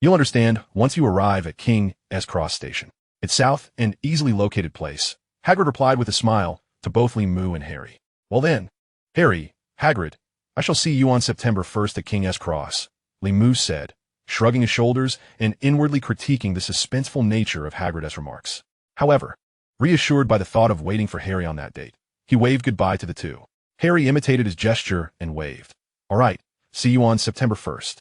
You'll understand once you arrive at King's Cross Station. It's south and easily located place, Hagrid replied with a smile to both Li Mu and Harry. Well then, Harry, Hagrid, I shall see you on September 1st at King's Cross, Li Mu said, shrugging his shoulders and inwardly critiquing the suspenseful nature of Hagrid's remarks. However, reassured by the thought of waiting for Harry on that date, he waved goodbye to the two. Harry imitated his gesture and waved. All right, see you on September 1st.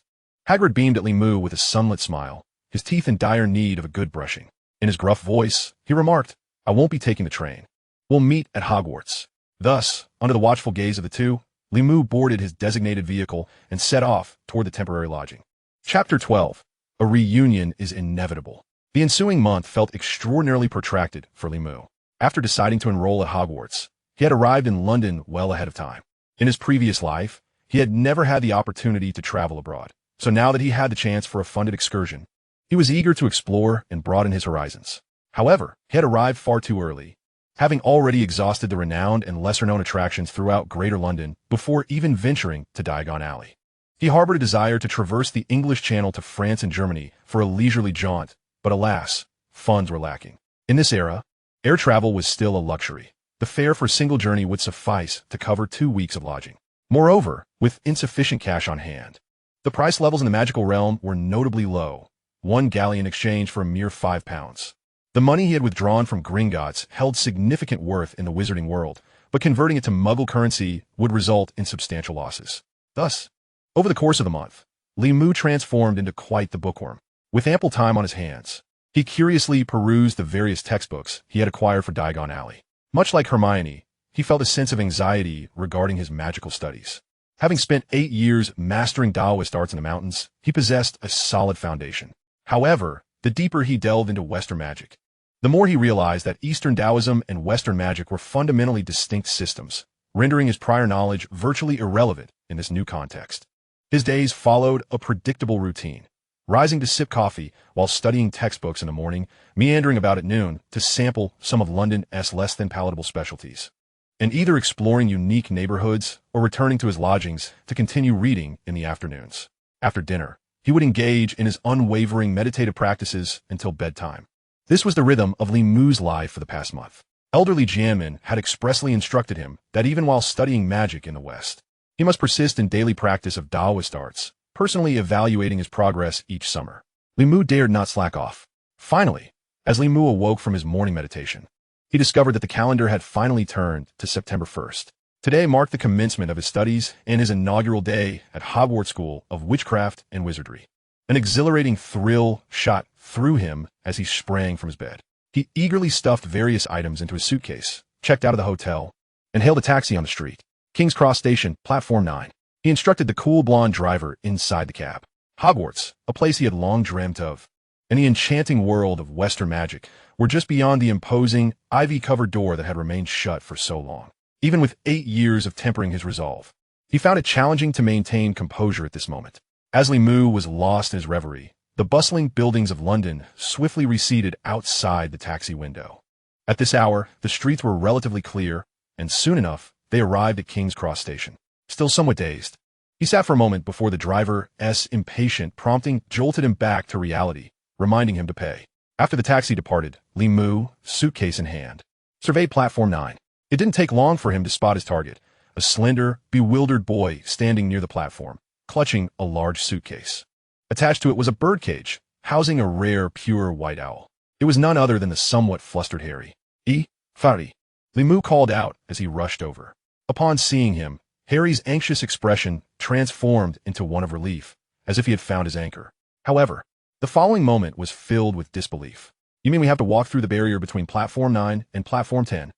Hagrid beamed at Li Mu with a sunlit smile, his teeth in dire need of a good brushing. In his gruff voice, he remarked, I won't be taking the train. We'll meet at Hogwarts. Thus, under the watchful gaze of the two, Li Mu boarded his designated vehicle and set off toward the temporary lodging. Chapter 12. A reunion is inevitable. The ensuing month felt extraordinarily protracted for Li Mu. After deciding to enroll at Hogwarts, he had arrived in London well ahead of time. In his previous life, he had never had the opportunity to travel abroad. So now that he had the chance for a funded excursion, he was eager to explore and broaden his horizons. However, he had arrived far too early, having already exhausted the renowned and lesser-known attractions throughout Greater London before even venturing to Diagon Alley. He harbored a desire to traverse the English Channel to France and Germany for a leisurely jaunt, but alas, funds were lacking. In this era, air travel was still a luxury. The fare for a single journey would suffice to cover 2 weeks of lodging. Moreover, with insufficient cash on hand, the price levels in the magical realm were notably low, 1 galleon exchange for a mere £5. The money he had withdrawn from Gringotts held significant worth in the Wizarding World, but converting it to Muggle currency would result in substantial losses. Thus, over the course of the month, Li Mu transformed into quite the bookworm. With ample time on his hands, he curiously perused the various textbooks he had acquired for Diagon Alley. Much like Hermione, he felt a sense of anxiety regarding his magical studies. Having spent 8 years mastering Taoist arts in the mountains, he possessed a solid foundation. However, the deeper he delved into Western magic, the more he realized that Eastern Taoism and Western magic were fundamentally distinct systems, rendering his prior knowledge virtually irrelevant in this new context. His days followed a predictable routine, rising to sip coffee while studying textbooks in the morning, meandering about at noon to sample some of London's less than palatable specialties, and either exploring unique neighborhoods or returning to his lodgings to continue reading in the afternoons. After dinner, he would engage in his unwavering meditative practices until bedtime. This was the rhythm of Li Mu's life for the past month. Elderly Jianmin had expressly instructed him that even while studying magic in the West, he must persist in daily practice of Taoist arts, personally evaluating his progress each summer. Li Mu dared not slack off. Finally, as Li Mu awoke from his morning meditation, he discovered that the calendar had finally turned to September 1st. Today marked the commencement of his studies and his inaugural day at Hogwarts School of Witchcraft and Wizardry. An exhilarating thrill shot through him as he sprang from his bed. He eagerly stuffed various items into his suitcase, checked out of the hotel, and hailed a taxi on the street. King's Cross Station, Platform 9. He instructed the cool blonde driver inside the cab. Hogwarts, a place he had long dreamt of, and the enchanting world of Western magic were just beyond the imposing, ivy-covered door that had remained shut for so long. Even with 8 years of tempering his resolve, he found it challenging to maintain composure at this moment. As Li Mu was lost in his reverie, the bustling buildings of London swiftly receded outside the taxi window. At this hour, the streets were relatively clear, and soon enough, they arrived at King's Cross Station. Still somewhat dazed, he sat for a moment before the driver's impatient prompting jolted him back to reality, reminding him to pay. After the taxi departed, Li Mu, suitcase in hand, surveyed Platform 9. It didn't take long for him to spot his target, a slender, bewildered boy standing near the platform, clutching a large suitcase. Attached to it was a birdcage, housing a rare, pure white owl. It was none other than the somewhat flustered Harry. Harry, Li Mu called out as he rushed over. Upon seeing him, Harry's anxious expression transformed into one of relief, as if he had found his anchor. However, the following moment was filled with disbelief. You mean we have to walk through the barrier between Platform 9 and Platform 10?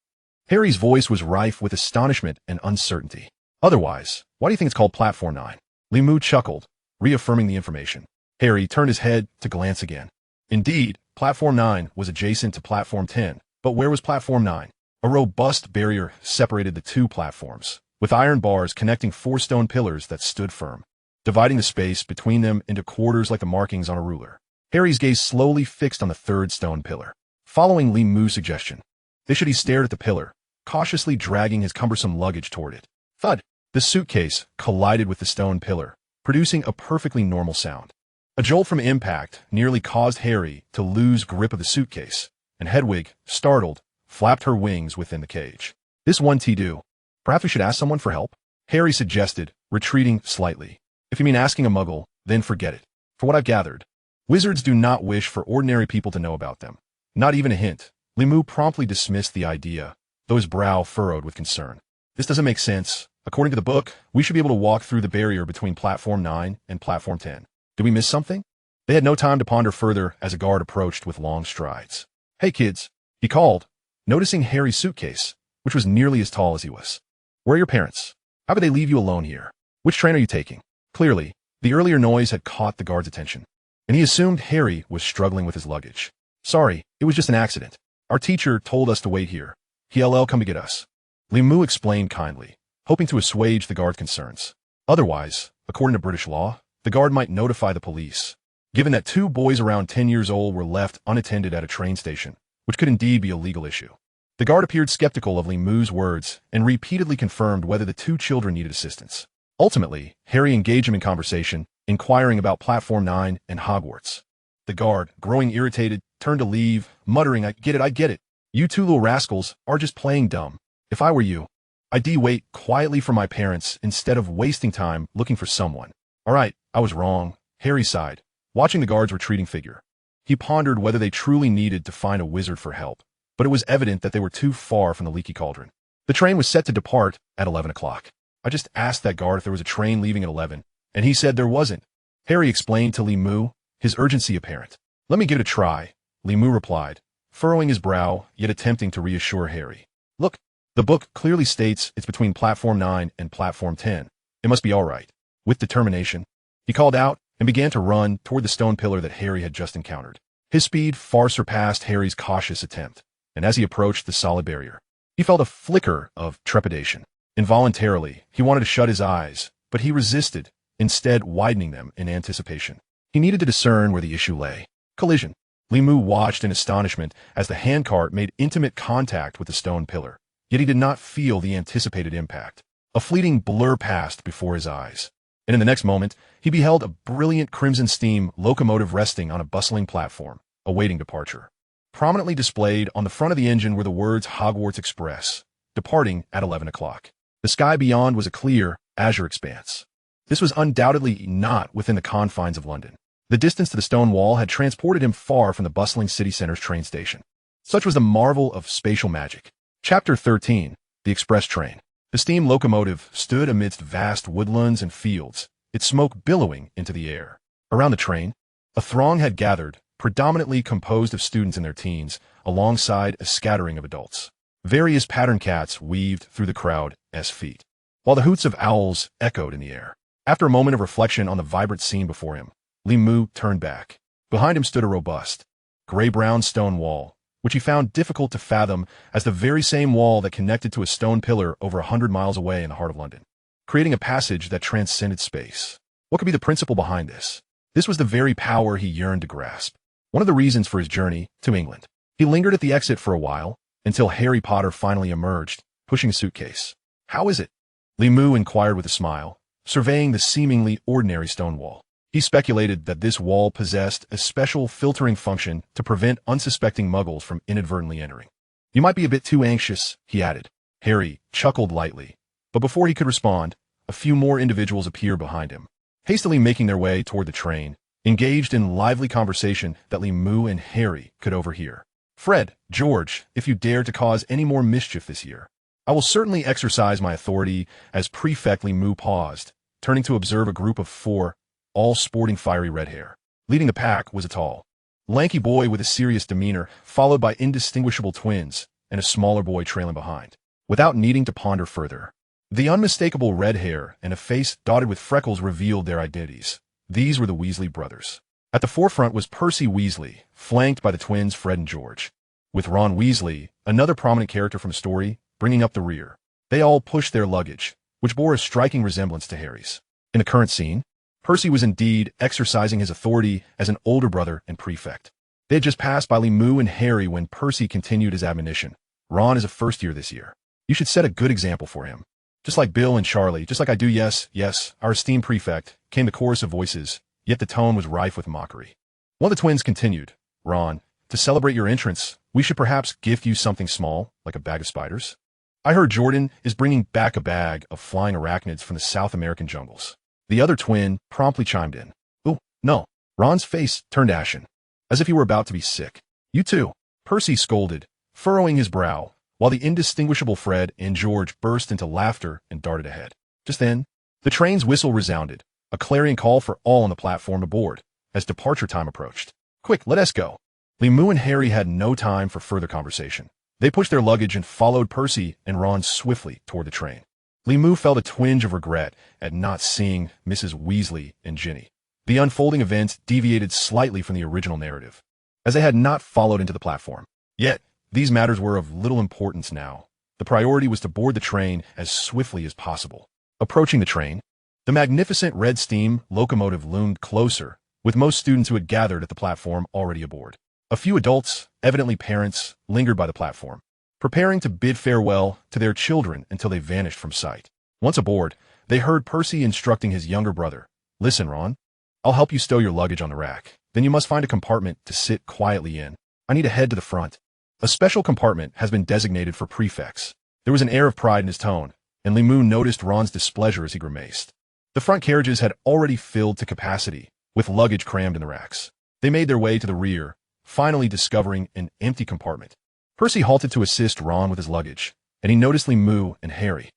Harry's voice was rife with astonishment and uncertainty. Otherwise, why do you think it's called Platform 9? Li Mu chuckled, reaffirming the information. Harry turned his head to glance again. Indeed, Platform 9 was adjacent to Platform 10, but where was Platform 9? A robust barrier separated the two platforms, with iron bars connecting 4 stone pillars that stood firm, dividing the space between them into quarters like the markings on a ruler. Harry's gaze slowly fixed on the 3rd stone pillar. Following Li Mu's suggestion, he stared at the pillar, cautiously dragging his cumbersome luggage toward it. Thud! The suitcase collided with the stone pillar, producing a perfectly normal sound. A jolt from impact nearly caused Harry to lose grip of the suitcase, and Hedwig, startled, flapped her wings within the cage. This one do. Perhaps we should ask someone for help? Harry suggested, retreating slightly. If you mean asking a muggle, then forget it. For what I've gathered, wizards do not wish for ordinary people to know about them. Not even a hint. Li Mu promptly dismissed the idea, though his brow furrowed with concern. This doesn't make sense. According to the book, we should be able to walk through the barrier between Platform 9 and Platform 10. Did we miss something? They had no time to ponder further as a guard approached with long strides. Hey kids, he called, noticing Harry's suitcase, which was nearly as tall as he was. Where are your parents? How could they leave you alone here? Which train are you taking? Clearly, the earlier noise had caught the guard's attention, and he assumed Harry was struggling with his luggage. Sorry, it was just an accident. Our teacher told us to wait here. He'll come to get us. Li Mu explained kindly, hoping to assuage the guard's concerns. Otherwise, according to British law, the guard might notify the police, given that 2 boys around 10 years old were left unattended at a train station, which could indeed be a legal issue. The guard appeared skeptical of Li Mu's words and repeatedly confirmed whether the 2 children needed assistance. Ultimately, Harry engaged him in conversation, inquiring about Platform 9 and Hogwarts. The guard, growing irritated, turned to leave, muttering, I get it. You 2 little rascals are just playing dumb. If I were you, I'd wait quietly for my parents instead of wasting time looking for someone. All right, I was wrong, Harry sighed, watching the guard's retreating figure. He pondered whether they truly needed to find a wizard for help, but it was evident that they were too far from the leaky cauldron. The train was set to depart at 11 o'clock. I just asked that guard if there was a train leaving at 11, and he said there wasn't. Harry explained to Li Mu, his urgency apparent. Let me give it a try, Li Mu replied, furrowing his brow, yet attempting to reassure Harry. Look, the book clearly states it's between Platform 9 and Platform 10. It must be all right. With determination, he called out and began to run toward the stone pillar that Harry had just encountered. His speed far surpassed Harry's cautious attempt, and as he approached the solid barrier, he felt a flicker of trepidation. Involuntarily, he wanted to shut his eyes, but he resisted, instead widening them in anticipation. He needed to discern where the issue lay. Collision. Li Mu watched in astonishment as the handcart made intimate contact with the stone pillar, yet he did not feel the anticipated impact. A fleeting blur passed before his eyes, and in the next moment, he beheld a brilliant crimson steam locomotive resting on a bustling platform, awaiting departure. Prominently displayed on the front of the engine were the words Hogwarts Express, departing at 11 o'clock. The sky beyond was a clear, azure expanse. This was undoubtedly not within the confines of London. The distance to the stone wall had transported him far from the bustling city center's train station. Such was the marvel of spatial magic. Chapter 13, The Express Train. The steam locomotive stood amidst vast woodlands and fields, its smoke billowing into the air. Around the train, a throng had gathered, predominantly composed of students in their teens, alongside a scattering of adults. Various pattern cats weaved through the crowd's feet, while the hoots of owls echoed in the air. After a moment of reflection on the vibrant scene before him, Li Mu turned back. Behind him stood a robust, gray-brown stone wall, which he found difficult to fathom as the very same wall that connected to a stone pillar over 100 miles away in the heart of London, creating a passage that transcended space. What could be the principle behind this? This was the very power he yearned to grasp. One of the reasons for his journey to England. He lingered at the exit for a while, until Harry Potter finally emerged, pushing a suitcase. How is it? Li Mu inquired with a smile, surveying the seemingly ordinary stone wall. He speculated that this wall possessed a special filtering function to prevent unsuspecting muggles from inadvertently entering. You might be a bit too anxious, he added. Harry chuckled lightly, but before he could respond, a few more individuals appeared behind him, hastily making their way toward the train, engaged in lively conversation that Li Mu and Harry could overhear. Fred, George, if you dare to cause any more mischief this year, I will certainly exercise my authority. As Prefect Moo paused, turning to observe a group of 4, all sporting fiery red hair. Leading the pack was a tall, lanky boy with a serious demeanor, followed by indistinguishable twins, and a smaller boy trailing behind. Without needing to ponder further, the unmistakable red hair and a face dotted with freckles revealed their identities. These were the Weasley brothers. At the forefront was Percy Weasley, flanked by the twins Fred and George, with Ron Weasley, another prominent character from a story, bringing up the rear. They all pushed their luggage, which bore a striking resemblance to Harry's. In the current scene, Percy was indeed exercising his authority as an older brother and prefect. They had just passed by Moo and Harry when Percy continued his admonition. Ron is a first year this year. You should set a good example for him. Just like Bill and Charlie, just like I do, yes, our esteemed prefect, came the chorus of voices, yet the tone was rife with mockery. One of the twins continued, Ron, to celebrate your entrance, we should perhaps gift you something small, like a bag of spiders. I heard Jordan is bringing back a bag of flying arachnids from the South American jungles. The other twin promptly chimed in. Oh, no. Ron's face turned ashen, as if he were about to be sick. You too, Percy scolded, furrowing his brow, while the indistinguishable Fred and George burst into laughter and darted ahead. Just then, the train's whistle resounded, a clarion call for all on the platform to board, as departure time approached. Quick, let us go. Moo and Harry had no time for further conversation. They pushed their luggage and followed Percy and Ron swiftly toward the train. Moo felt a twinge of regret at not seeing Mrs. Weasley and Ginny. The unfolding events deviated slightly from the original narrative, as they had not followed into the platform. Yet, these matters were of little importance now. The priority was to board the train as swiftly as possible. Approaching the train, the magnificent red steam locomotive loomed closer, with most students who had gathered at the platform already aboard. A few adults, evidently parents, lingered by the platform, preparing to bid farewell to their children until they vanished from sight. Once aboard, they heard Percy instructing his younger brother, Listen, Ron, I'll help you stow your luggage on the rack. Then you must find a compartment to sit quietly in. I need to head to the front. A special compartment has been designated for prefects. There was an air of pride in his tone, and Moo noticed Ron's displeasure as he grimaced. The front carriages had already filled to capacity, with luggage crammed in the racks. They made their way to the rear, finally discovering an empty compartment. Percy halted to assist Ron with his luggage, and he noticed Moo and Harry.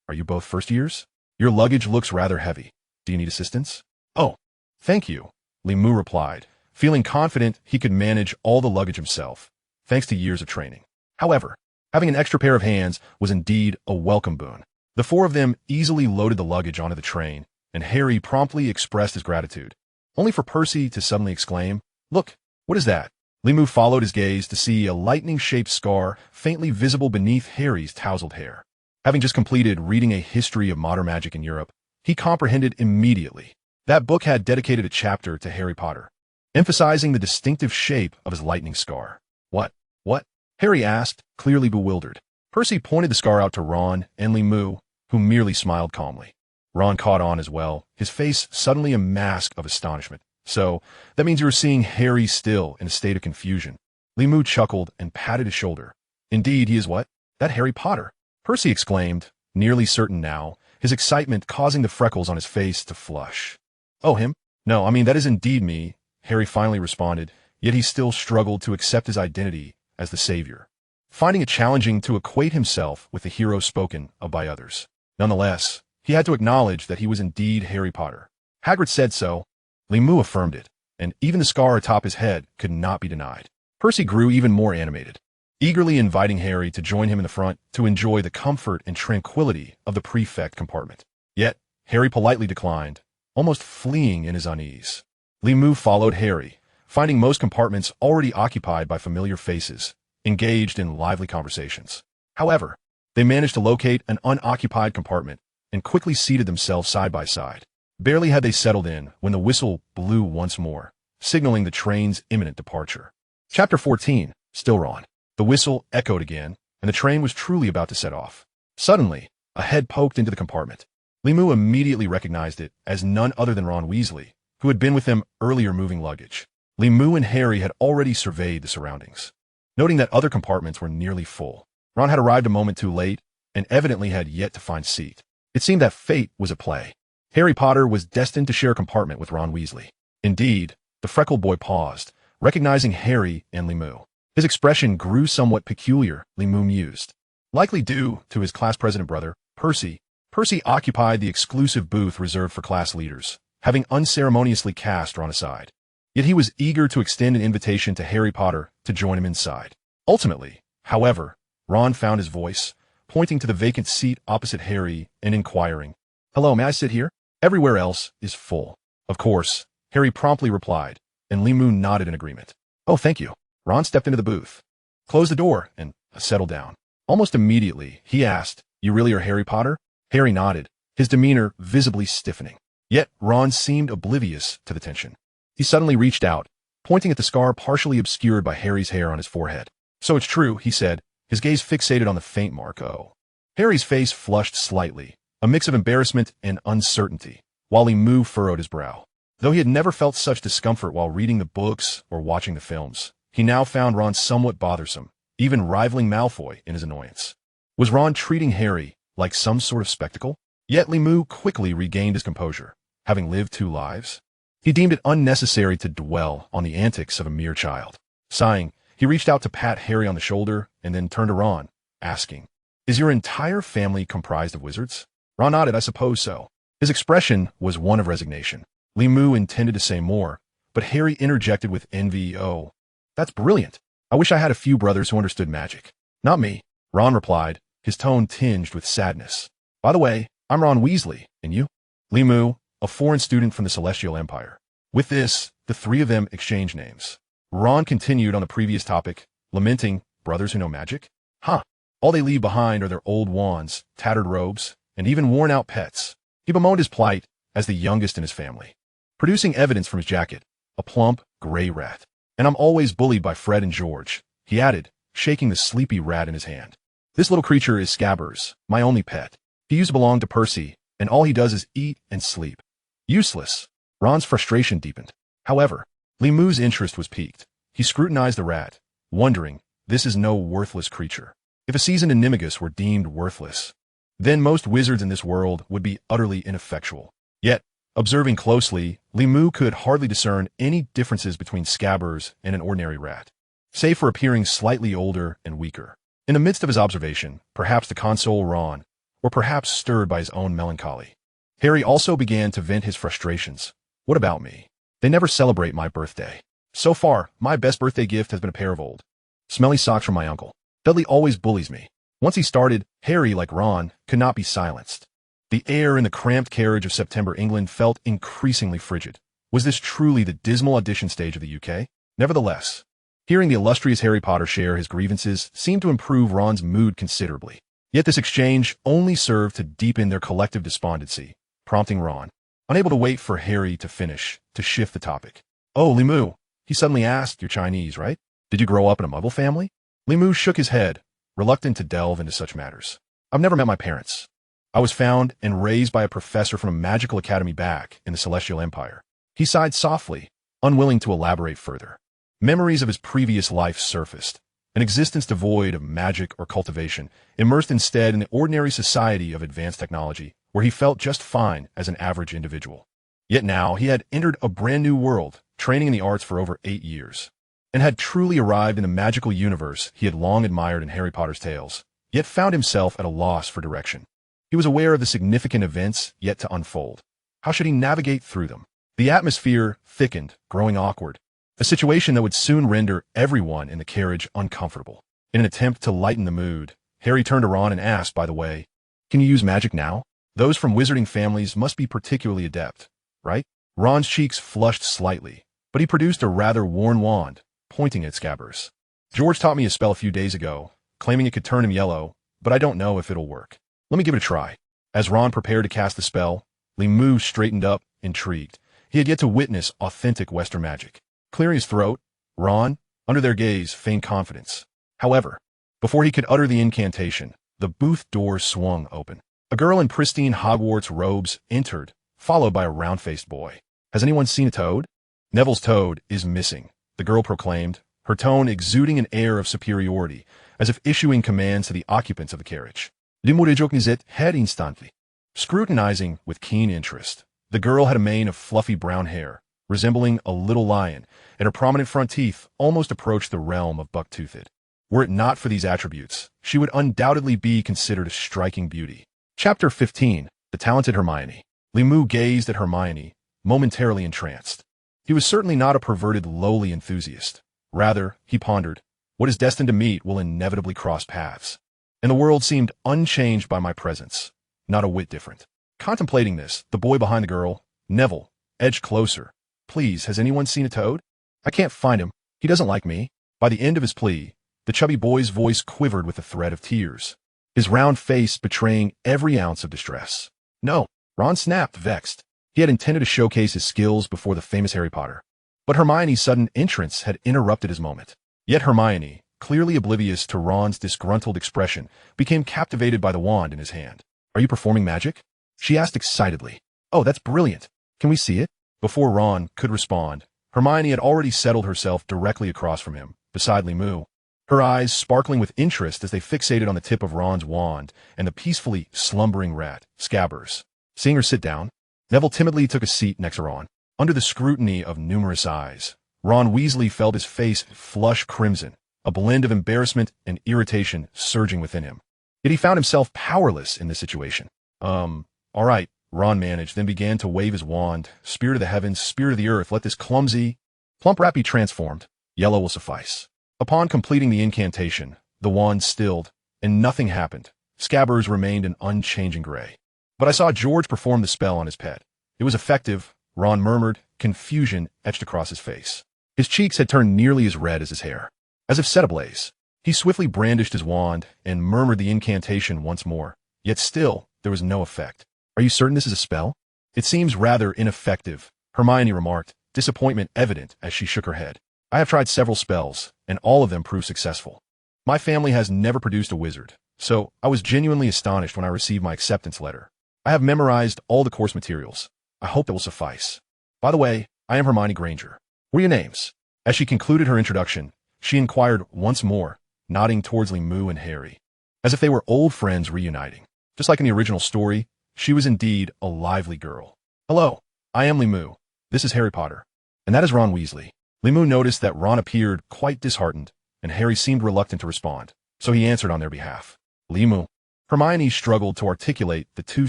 Are you both first years? Your luggage looks rather heavy. Do you need assistance? Oh, thank you, Moo replied, feeling confident he could manage all the luggage himself, thanks to years of training. However, having an extra pair of hands was indeed a welcome boon. The 4 of them easily loaded the luggage onto the train, and Harry promptly expressed his gratitude, only for Percy to suddenly exclaim, Look, what is that? Moo followed his gaze to see a lightning-shaped scar faintly visible beneath Harry's tousled hair. Having just completed reading a history of modern magic in Europe, he comprehended immediately. That book had dedicated a chapter to Harry Potter, emphasizing the distinctive shape of his lightning scar. What? Harry asked, clearly bewildered. Percy pointed the scar out to Ron and Moo, who merely smiled calmly. Ron caught on as well, his face suddenly a mask of astonishment. So, that means you were seeing Harry still in a state of confusion. Moo chuckled and patted his shoulder. Indeed, he is what? That Harry Potter, Percy exclaimed, nearly certain now, his excitement causing the freckles on his face to flush. Oh, him? No, I mean, that is indeed me, Harry finally responded, yet he still struggled to accept his identity as the savior, finding it challenging to equate himself with the hero spoken of by others. Nonetheless, he had to acknowledge that he was indeed Harry Potter. Hagrid said so. Moo affirmed it, and even the scar atop his head could not be denied. Percy grew even more animated, eagerly inviting Harry to join him in the front to enjoy the comfort and tranquility of the prefect compartment. Yet, Harry politely declined, almost fleeing in his unease. Moo followed Harry, finding most compartments already occupied by familiar faces, engaged in lively conversations. However, they managed to locate an unoccupied compartment and quickly seated themselves side by side. Barely had they settled in when the whistle blew once more, signaling the train's imminent departure. Chapter 14, Still Ron. The whistle echoed again, and the train was truly about to set off. Suddenly, a head poked into the compartment. Moo immediately recognized it as none other than Ron Weasley, who had been with him earlier moving luggage. Moo and Harry had already surveyed the surroundings, noting that other compartments were nearly full. Ron had arrived a moment too late, and evidently had yet to find seat. It seemed that fate was at play. Harry Potter was destined to share a compartment with Ron Weasley. Indeed, the freckled boy paused, recognizing Harry and Moo. His expression grew somewhat peculiar, Moo mused. Likely due to his class president brother, Percy. Percy occupied the exclusive booth reserved for class leaders, having unceremoniously cast Ron aside. Yet he was eager to extend an invitation to Harry Potter to join him inside. Ultimately, however, Ron found his voice, pointing to the vacant seat opposite Harry and inquiring, "Hello, may I sit here? Everywhere else is full." Of course, Harry promptly replied, and Moo nodded in agreement. "Oh, thank you." Ron stepped into the booth, closed the door, and settled down. Almost immediately, he asked, "You really are Harry Potter?" Harry nodded, his demeanor visibly stiffening. Yet Ron seemed oblivious to the tension. He suddenly reached out, pointing at the scar partially obscured by Harry's hair on his forehead. "So it's true," he said, his gaze fixated on the faint mark. "Oh." Harry's face flushed slightly, a mix of embarrassment and uncertainty, while Moo furrowed his brow. Though he had never felt such discomfort while reading the books or watching the films, he now found Ron somewhat bothersome, even rivaling Malfoy in his annoyance. Was Ron treating Harry like some sort of spectacle? Yet Moo quickly regained his composure, having lived 2 lives. He deemed it unnecessary to dwell on the antics of a mere child. Sighing, he reached out to pat Harry on the shoulder and then turned to Ron, asking, "Is your entire family comprised of wizards?" Ron nodded. "I suppose so." His expression was one of resignation. Moo intended to say more, but Harry interjected with envy, "Oh, that's brilliant. I wish I had a few brothers who understood magic." "Not me," Ron replied, his tone tinged with sadness. "By the way, I'm Ron Weasley, and you?" Moo, a foreign student from the Celestial Empire. With this, the 3 of them exchanged names. Ron continued on the previous topic, lamenting, "Brothers who know magic? Huh. All they leave behind are their old wands, tattered robes, and even worn-out pets." He bemoaned his plight as the youngest in his family, producing evidence from his jacket, a plump, gray rat. "And I'm always bullied by Fred and George," he added, shaking the sleepy rat in his hand. "This little creature is Scabbers, my only pet. He used to belong to Percy, and all he does is eat and sleep. Useless." Ron's frustration deepened. However, Moo's interest was piqued. He scrutinized the rat, wondering, this is no worthless creature. If a seasoned animagus were deemed worthless, then most wizards in this world would be utterly ineffectual. Yet, observing closely, Moo could hardly discern any differences between Scabbers and an ordinary rat, save for appearing slightly older and weaker. In the midst of his observation, perhaps to console Ron, or perhaps stirred by his own melancholy, Harry also began to vent his frustrations. "What about me? They never celebrate my birthday. So far, my best birthday gift has been a pair of old, smelly socks from my uncle. Dudley always bullies me." Once he started, Harry, like Ron, could not be silenced. The air in the cramped carriage of September England felt increasingly frigid. Was this truly the dismal audition stage of the UK? Nevertheless, hearing the illustrious Harry Potter share his grievances seemed to improve Ron's mood considerably. Yet this exchange only served to deepen their collective despondency, prompting Ron, unable to wait for Harry to finish, to shift the topic. "Oh, Moo," he suddenly asked, "you're Chinese, right? Did you grow up in a Muggle family?" Moo shook his head, reluctant to delve into such matters. "I've never met my parents. I was found and raised by a professor from a magical academy back in the Celestial Empire." He sighed softly, unwilling to elaborate further. Memories of his previous life surfaced, an existence devoid of magic or cultivation, immersed instead in the ordinary society of advanced technology, where he felt just fine as an average individual. Yet now he had entered a brand new world, training in the arts for over 8 years, and had truly arrived in the magical universe he had long admired in Harry Potter's tales, yet found himself at a loss for direction. He was aware of the significant events yet to unfold. How should he navigate through them? The atmosphere thickened, growing awkward, a situation that would soon render everyone in the carriage uncomfortable. In an attempt to lighten the mood, Harry turned to Ron and asked, "By the way, can you use magic now? Those from wizarding families must be particularly adept, right?" Ron's cheeks flushed slightly, but he produced a rather worn wand, pointing at Scabbers. "George taught me a spell a few days ago, claiming it could turn him yellow, but I don't know if it'll work. Let me give it a try." As Ron prepared to cast the spell, Moo straightened up, intrigued. He had yet to witness authentic Western magic. Clearing his throat, Ron, under their gaze, feigned confidence. However, before he could utter the incantation, the booth door swung open. A girl in pristine Hogwarts robes entered, followed by a round-faced boy. "Has anyone seen a toad?" "Neville's toad is missing," the girl proclaimed, her tone exuding an air of superiority, as if issuing commands to the occupants of the carriage. "L'imortality had instantly." Scrutinizing with keen interest, the girl had a mane of fluffy brown hair, resembling a little lion, and her prominent front teeth almost approached the realm of buck-toothed. Were it not for these attributes, she would undoubtedly be considered a striking beauty. Chapter 15. The Talented Hermione. Limu gazed at Hermione, momentarily entranced. He was certainly not a perverted, lowly enthusiast. Rather, he pondered, what is destined to meet will inevitably cross paths. And the world seemed unchanged by my presence, not a whit different. Contemplating this, the boy behind the girl, Neville, edged closer. Please, has anyone seen a toad? I can't find him. He doesn't like me. By the end of his plea, the chubby boy's voice quivered with the threat of tears, his round face betraying every ounce of distress. No, Ron snapped, vexed. He had intended to showcase his skills before the famous Harry Potter. But Hermione's sudden entrance had interrupted his moment. Yet Hermione, clearly oblivious to Ron's disgruntled expression, became captivated by the wand in his hand. Are you performing magic? She asked excitedly. Oh, that's brilliant. Can we see it? Before Ron could respond, Hermione had already settled herself directly across from him, beside Limu, her eyes sparkling with interest as they fixated on the tip of Ron's wand and the peacefully slumbering rat, Scabbers. Seeing her sit down, Neville timidly took a seat next to Ron. Under the scrutiny of numerous eyes, Ron Weasley felt his face flush crimson, a blend of embarrassment and irritation surging within him. Yet he found himself powerless in this situation. All right, Ron managed, then began to wave his wand. Spirit of the heavens, spirit of the earth, let this clumsy, plump rat be transformed. Yellow will suffice. Upon completing the incantation, the wand stilled, and nothing happened. Scabbers remained an unchanging gray. But I saw George perform the spell on his pet. It was effective, Ron murmured, confusion etched across his face. His cheeks had turned nearly as red as his hair, as if set ablaze. He swiftly brandished his wand and murmured the incantation once more. Yet still, there was no effect. Are you certain this is a spell? It seems rather ineffective, Hermione remarked, disappointment evident as she shook her head. I have tried several spells, and all of them proved successful. My family has never produced a wizard, so I was genuinely astonished when I received my acceptance letter. I have memorized all the course materials. I hope that will suffice. By the way, I am Hermione Granger. What are your names? As she concluded her introduction, she inquired once more, nodding towards Limu and Harry, as if they were old friends reuniting. Just like in the original story, she was indeed a lively girl. Hello, I am Limu. This is Harry Potter. And that is Ron Weasley. Limu noticed that Ron appeared quite disheartened, and Harry seemed reluctant to respond, so he answered on their behalf. Limu. Hermione struggled to articulate the two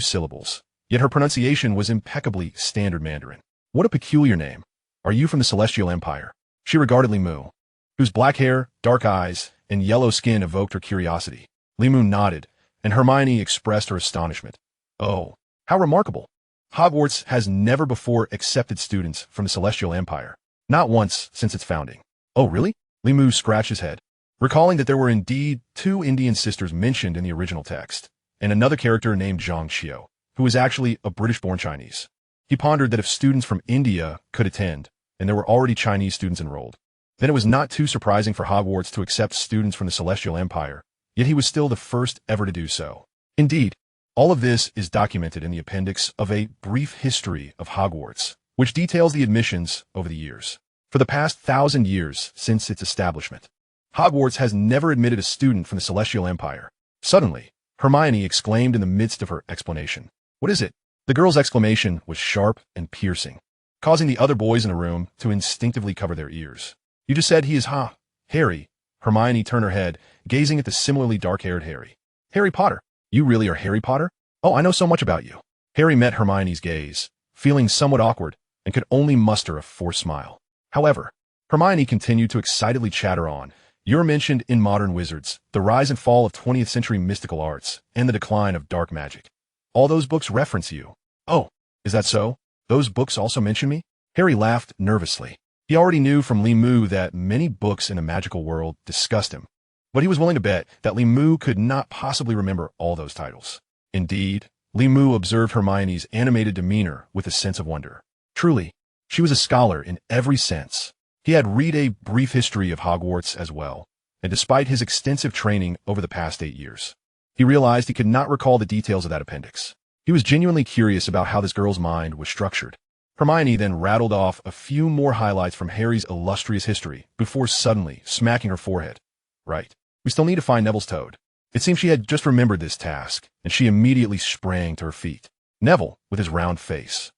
syllables, yet her pronunciation was impeccably standard Mandarin. What a peculiar name. Are you from the Celestial Empire? She regarded Limu, whose black hair, dark eyes, and yellow skin evoked her curiosity. Limu nodded, and Hermione expressed her astonishment. Oh, how remarkable. Hogwarts has never before accepted students from the Celestial Empire. Not once since its founding. Oh, really? Limu scratched his head, recalling that there were indeed 2 Indian sisters mentioned in the original text, and another character named Zhang Xiao, who was actually a British-born Chinese. He pondered that if students from India could attend, and there were already Chinese students enrolled, then it was not too surprising for Hogwarts to accept students from the Celestial Empire, yet he was still the first ever to do so. Indeed, all of this is documented in the appendix of A Brief History of Hogwarts, which details the admissions over the years. For the past 1,000 years since its establishment, Hogwarts has never admitted a student from the Celestial Empire. Suddenly, Hermione exclaimed in the midst of her explanation. What is it? The girl's exclamation was sharp and piercing, causing the other boys in the room to instinctively cover their ears. You just said he is Harry. Hermione turned her head, gazing at the similarly dark-haired Harry. Harry Potter. You really are Harry Potter? Oh, I know so much about you. Harry met Hermione's gaze, feeling somewhat awkward, and could only muster a forced smile. However, Hermione continued to excitedly chatter on. You're mentioned in Modern Wizards, the rise and fall of 20th century mystical arts, and the decline of dark magic. All those books reference you. Oh, is that so? Those books also mention me? Harry laughed nervously. He already knew from Limu that many books in the magical world discussed him, but he was willing to bet that Limu could not possibly remember all those titles. Indeed, Limu observed Hermione's animated demeanor with a sense of wonder. Truly, she was a scholar in every sense. He had read A Brief History of Hogwarts as well, and despite his extensive training over the past 8 years, he realized he could not recall the details of that appendix. He was genuinely curious about how this girl's mind was structured. Hermione then rattled off a few more highlights from Harry's illustrious history before suddenly smacking her forehead. Right. We still need to find Neville's toad. It seemed she had just remembered this task, and she immediately sprang to her feet. Neville, with his round face,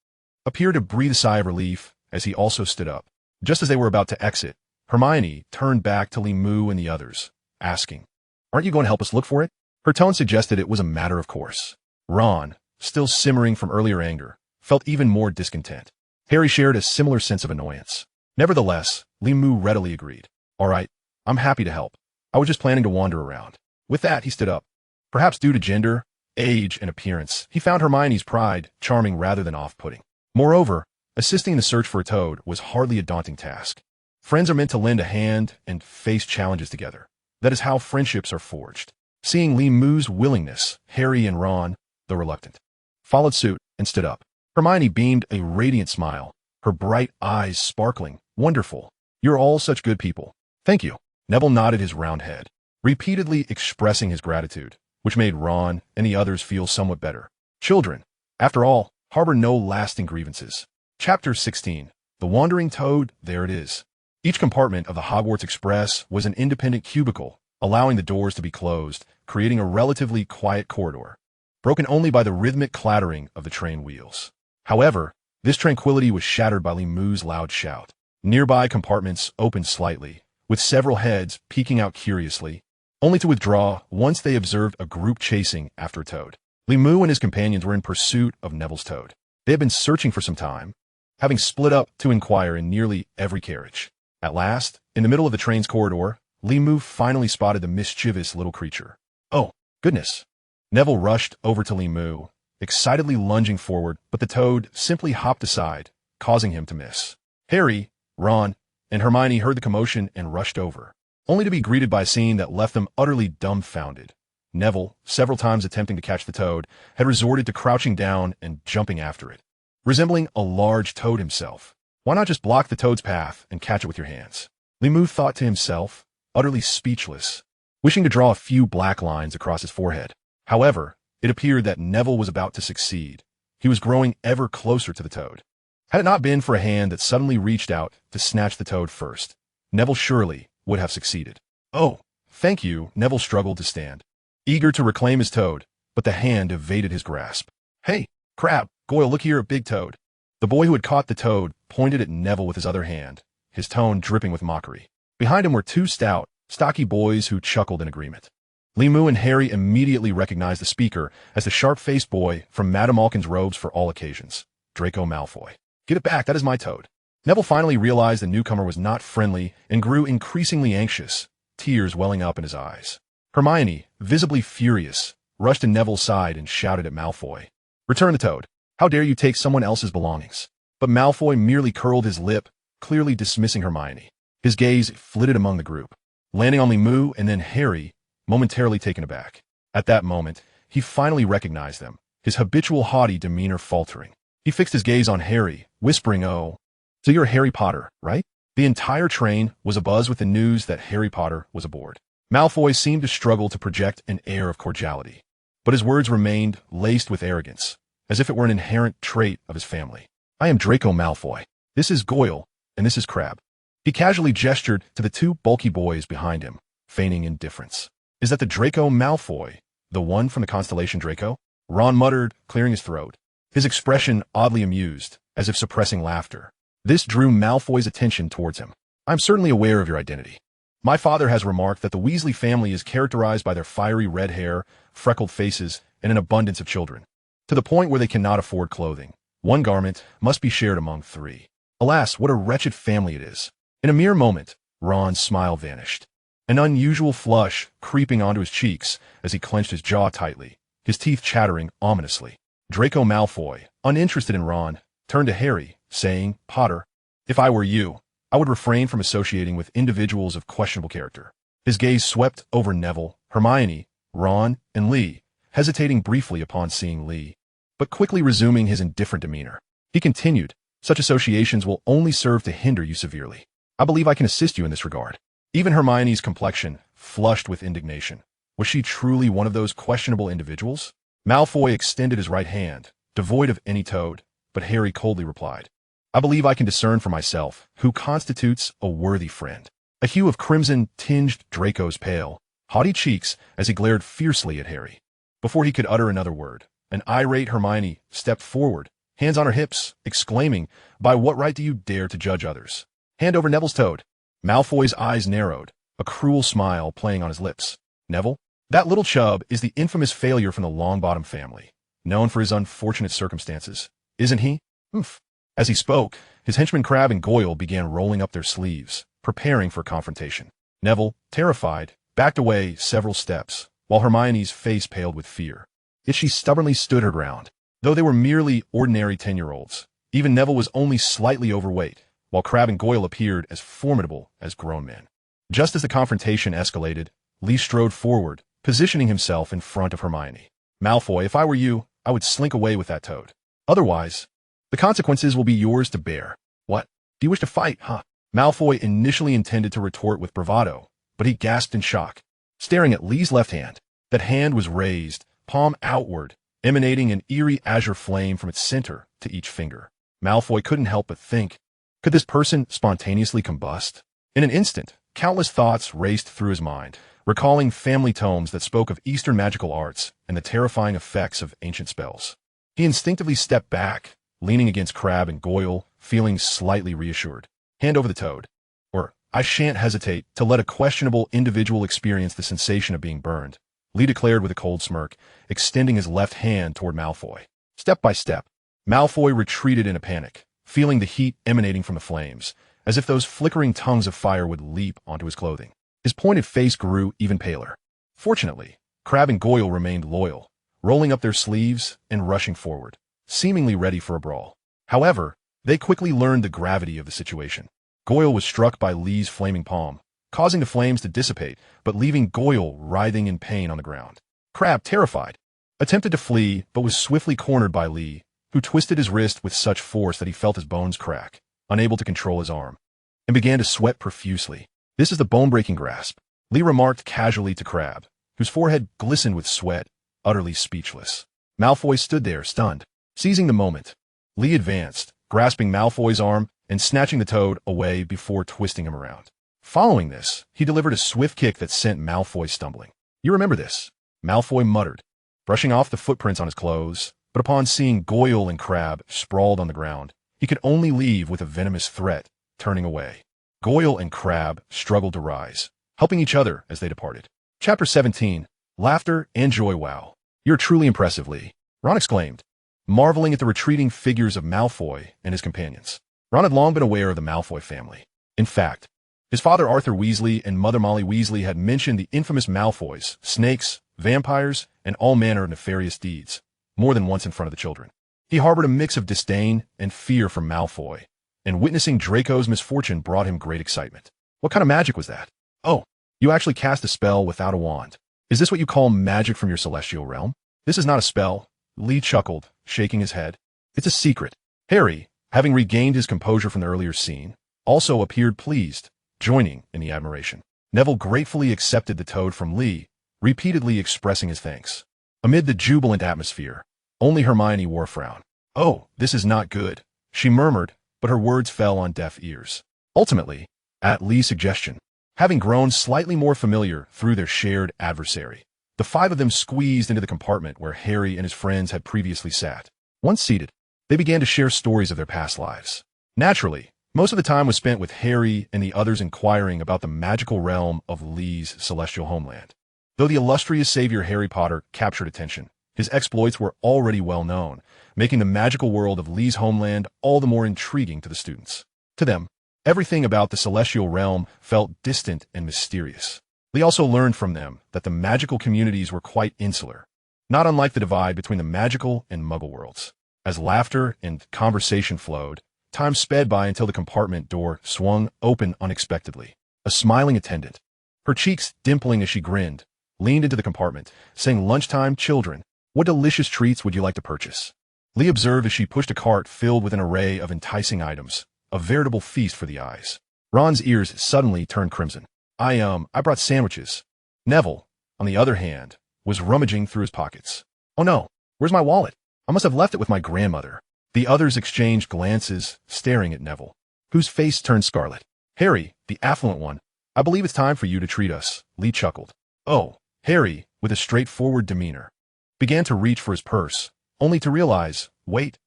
appeared to breathe a sigh of relief as he also stood up. Just as they were about to exit, Hermione turned back to Limu and the others, asking, "Aren't you going to help us look for it?" Her tone suggested it was a matter of course. Ron, still simmering from earlier anger, felt even more discontent. Harry shared a similar sense of annoyance. Nevertheless, Limu readily agreed. "All right, I'm happy to help. I was just planning to wander around." With that, he stood up. Perhaps due to gender, age, and appearance, he found Hermione's pride charming rather than off-putting. Moreover, assisting in the search for a toad was hardly a daunting task. Friends are meant to lend a hand and face challenges together. That is how friendships are forged. Seeing Limu's willingness, Harry and Ron, though reluctant, followed suit and stood up. Hermione beamed a radiant smile, her bright eyes sparkling. "Wonderful. You're all such good people." "Thank you." Neville nodded his round head, repeatedly expressing his gratitude, which made Ron and the others feel somewhat better. Children, after all, harbor no lasting grievances. Chapter 16. The Wandering Toad, there it is. Each compartment of the Hogwarts Express was an independent cubicle, allowing the doors to be closed, creating a relatively quiet corridor, broken only by the rhythmic clattering of the train wheels. However, this tranquility was shattered by Limu's loud shout. Nearby compartments opened slightly, with several heads peeking out curiously, only to withdraw once they observed a group chasing after a toad. Limu and his companions were in pursuit of Neville's toad. They had been searching for some time, having split up to inquire in nearly every carriage. At last, in the middle of the train's corridor, Limu finally spotted the mischievous little creature. "Oh, goodness." Neville rushed over to Limu, excitedly lunging forward, but the toad simply hopped aside, causing him to miss. Harry, Ron, and Hermione heard the commotion and rushed over, only to be greeted by a scene that left them utterly dumbfounded. Neville, several times attempting to catch the toad, had resorted to crouching down and jumping after it. Resembling a large toad himself, why not just block the toad's path and catch it with your hands? Limu thought to himself, utterly speechless, wishing to draw a few black lines across his forehead. However, it appeared that Neville was about to succeed. He was growing ever closer to the toad. Had it not been for a hand that suddenly reached out to snatch the toad first, Neville surely would have succeeded. "Oh, thank you." Neville struggled to stand, eager to reclaim his toad, but the hand evaded his grasp. "Hey, Crab, Goyle, look here, a big toad." The boy who had caught the toad pointed at Neville with his other hand, his tone dripping with mockery. Behind him were two stout, stocky boys who chuckled in agreement. Limu and Harry immediately recognized the speaker as the sharp-faced boy from Madame Malkin's robes for all occasions, Draco Malfoy. "Get it back, that is my toad." Neville finally realized the newcomer was not friendly and grew increasingly anxious, tears welling up in his eyes. Hermione, visibly furious, rushed to Neville's side and shouted at Malfoy, "Return the toad. How dare you take someone else's belongings?" But Malfoy merely curled his lip, clearly dismissing Hermione. His gaze flitted among the group, landing on Limu and then Harry, momentarily taken aback. At that moment, he finally recognized them, his habitual haughty demeanor faltering. He fixed his gaze on Harry, whispering, "Oh, so you're Harry Potter, right?" The entire train was abuzz with the news that Harry Potter was aboard. Malfoy seemed to struggle to project an air of cordiality, but his words remained laced with arrogance, as if it were an inherent trait of his family. "I am Draco Malfoy. This is Goyle, and this is Crab." He casually gestured to the two bulky boys behind him, feigning indifference. "Is that the Draco Malfoy, the one from the constellation Draco?" Ron muttered, clearing his throat, his expression oddly amused, as if suppressing laughter. This drew Malfoy's attention towards him. "I'm certainly aware of your identity. My father has remarked that the Weasley family is characterized by their fiery red hair, freckled faces, and an abundance of children, to the point where they cannot afford clothing. One garment must be shared among three. Alas, what a wretched family it is." In a mere moment, Ron's smile vanished, an unusual flush creeping onto his cheeks as he clenched his jaw tightly, his teeth chattering ominously. Draco Malfoy, uninterested in Ron, turned to Harry, saying, "Potter, if I were you, I would refrain from associating with individuals of questionable character." His gaze swept over Neville, Hermione, Ron, and Lee, hesitating briefly upon seeing Lee, but quickly resuming his indifferent demeanor. He continued, "Such associations will only serve to hinder you severely. I believe I can assist you in this regard." Even Hermione's complexion flushed with indignation. Was she truly one of those questionable individuals? Malfoy extended his right hand, devoid of any toad, but Harry coldly replied, "I believe I can discern for myself who constitutes a worthy friend." A hue of crimson tinged Draco's pale, haughty cheeks as he glared fiercely at Harry. Before he could utter another word, an irate Hermione stepped forward, hands on her hips, exclaiming, "By what right do you dare to judge others?" "Hand over Neville's toad." Malfoy's eyes narrowed, a cruel smile playing on his lips. "Neville? That little chub is the infamous failure from the Longbottom family, known for his unfortunate circumstances, isn't he?" "Oof." As he spoke, his henchmen Crabbe and Goyle began rolling up their sleeves, preparing for confrontation. Neville, terrified, backed away several steps, while Hermione's face paled with fear. Yet she stubbornly stood her ground. Though they were merely ordinary 10-year-olds, even Neville was only slightly overweight, while Crabbe and Goyle appeared as formidable as grown men. Just as the confrontation escalated, Lee strode forward, positioning himself in front of Hermione. "Malfoy, if I were you, I would slink away with that toad. Otherwise, the consequences will be yours to bear." "What? Do you wish to fight, huh?" Malfoy initially intended to retort with bravado, but he gasped in shock, staring at Lee's left hand. That hand was raised, palm outward, emanating an eerie azure flame from its center to each finger. Malfoy couldn't help but think, could this person spontaneously combust? In an instant, countless thoughts raced through his mind, recalling family tomes that spoke of Eastern magical arts and the terrifying effects of ancient spells. He instinctively stepped back, leaning against Crabbe and Goyle, feeling slightly reassured. "Hand over the toad, or I shan't hesitate to let a questionable individual experience the sensation of being burned," Lee declared with a cold smirk, extending his left hand toward Malfoy. Step by step, Malfoy retreated in a panic, feeling the heat emanating from the flames, as if those flickering tongues of fire would leap onto his clothing. His pointed face grew even paler. Fortunately, Crabbe and Goyle remained loyal, rolling up their sleeves and rushing forward, seemingly ready for a brawl. However, they quickly learned the gravity of the situation. Goyle was struck by Lee's flaming palm, causing the flames to dissipate, but leaving Goyle writhing in pain on the ground. Crabbe, terrified, attempted to flee, but was swiftly cornered by Lee, who twisted his wrist with such force that he felt his bones crack, unable to control his arm, and began to sweat profusely. "This is the bone-breaking grasp," Lee remarked casually to Crabbe, whose forehead glistened with sweat, utterly speechless. Malfoy stood there, stunned. Seizing the moment, Lee advanced, grasping Malfoy's arm and snatching the toad away before twisting him around. Following this, he delivered a swift kick that sent Malfoy stumbling. "You remember this," Malfoy muttered, brushing off the footprints on his clothes, but upon seeing Goyle and Crabbe sprawled on the ground, he could only leave with a venomous threat, turning away. Goyle and Crabbe struggled to rise, helping each other as they departed. Chapter 17, Laughter and Joy. "Wow, you're truly impressive, Lee," Ron exclaimed, marveling at the retreating figures of Malfoy and his companions. Ron had long been aware of the Malfoy family. In fact, his father Arthur Weasley and mother Molly Weasley had mentioned the infamous Malfoys, snakes, vampires, and all manner of nefarious deeds, more than once in front of the children. He harbored a mix of disdain and fear for Malfoy, and witnessing Draco's misfortune brought him great excitement. "What kind of magic was that?" "Oh, you actually cast a spell without a wand. Is this what you call magic from your celestial realm?" "This is not a spell," Lee chuckled, shaking his head. "It's a secret." Harry, having regained his composure from the earlier scene, also appeared pleased, joining in the admiration. Neville gratefully accepted the toad from Lee, repeatedly expressing his thanks. Amid the jubilant atmosphere, only Hermione wore a frown. "Oh, this is not good," she murmured, but her words fell on deaf ears. Ultimately, at Lee's suggestion, having grown slightly more familiar through their shared adversary, the five of them squeezed into the compartment where Harry and his friends had previously sat. Once seated, they began to share stories of their past lives. Naturally, most of the time was spent with Harry and the others inquiring about the magical realm of Lee's celestial homeland. Though the illustrious savior Harry Potter captured attention, his exploits were already well known, making the magical world of Lee's homeland all the more intriguing to the students. To them, everything about the celestial realm felt distant and mysterious. Lee also learned from them that the magical communities were quite insular, not unlike the divide between the magical and muggle worlds. As laughter and conversation flowed, time sped by until the compartment door swung open unexpectedly. A smiling attendant, her cheeks dimpling as she grinned, leaned into the compartment, saying, "Lunchtime, children. What delicious treats would you like to purchase?" Lee observed as she pushed a cart filled with an array of enticing items, a veritable feast for the eyes. Ron's ears suddenly turned crimson. I brought sandwiches." Neville, on the other hand, was rummaging through his pockets. "Oh no, where's my wallet? I must have left it with my grandmother." The others exchanged glances, staring at Neville, whose face turned scarlet. "Harry, the affluent one, I believe it's time for you to treat us," Lee chuckled. "Oh," Harry, with a straightforward demeanor, began to reach for his purse, only to realize, wait,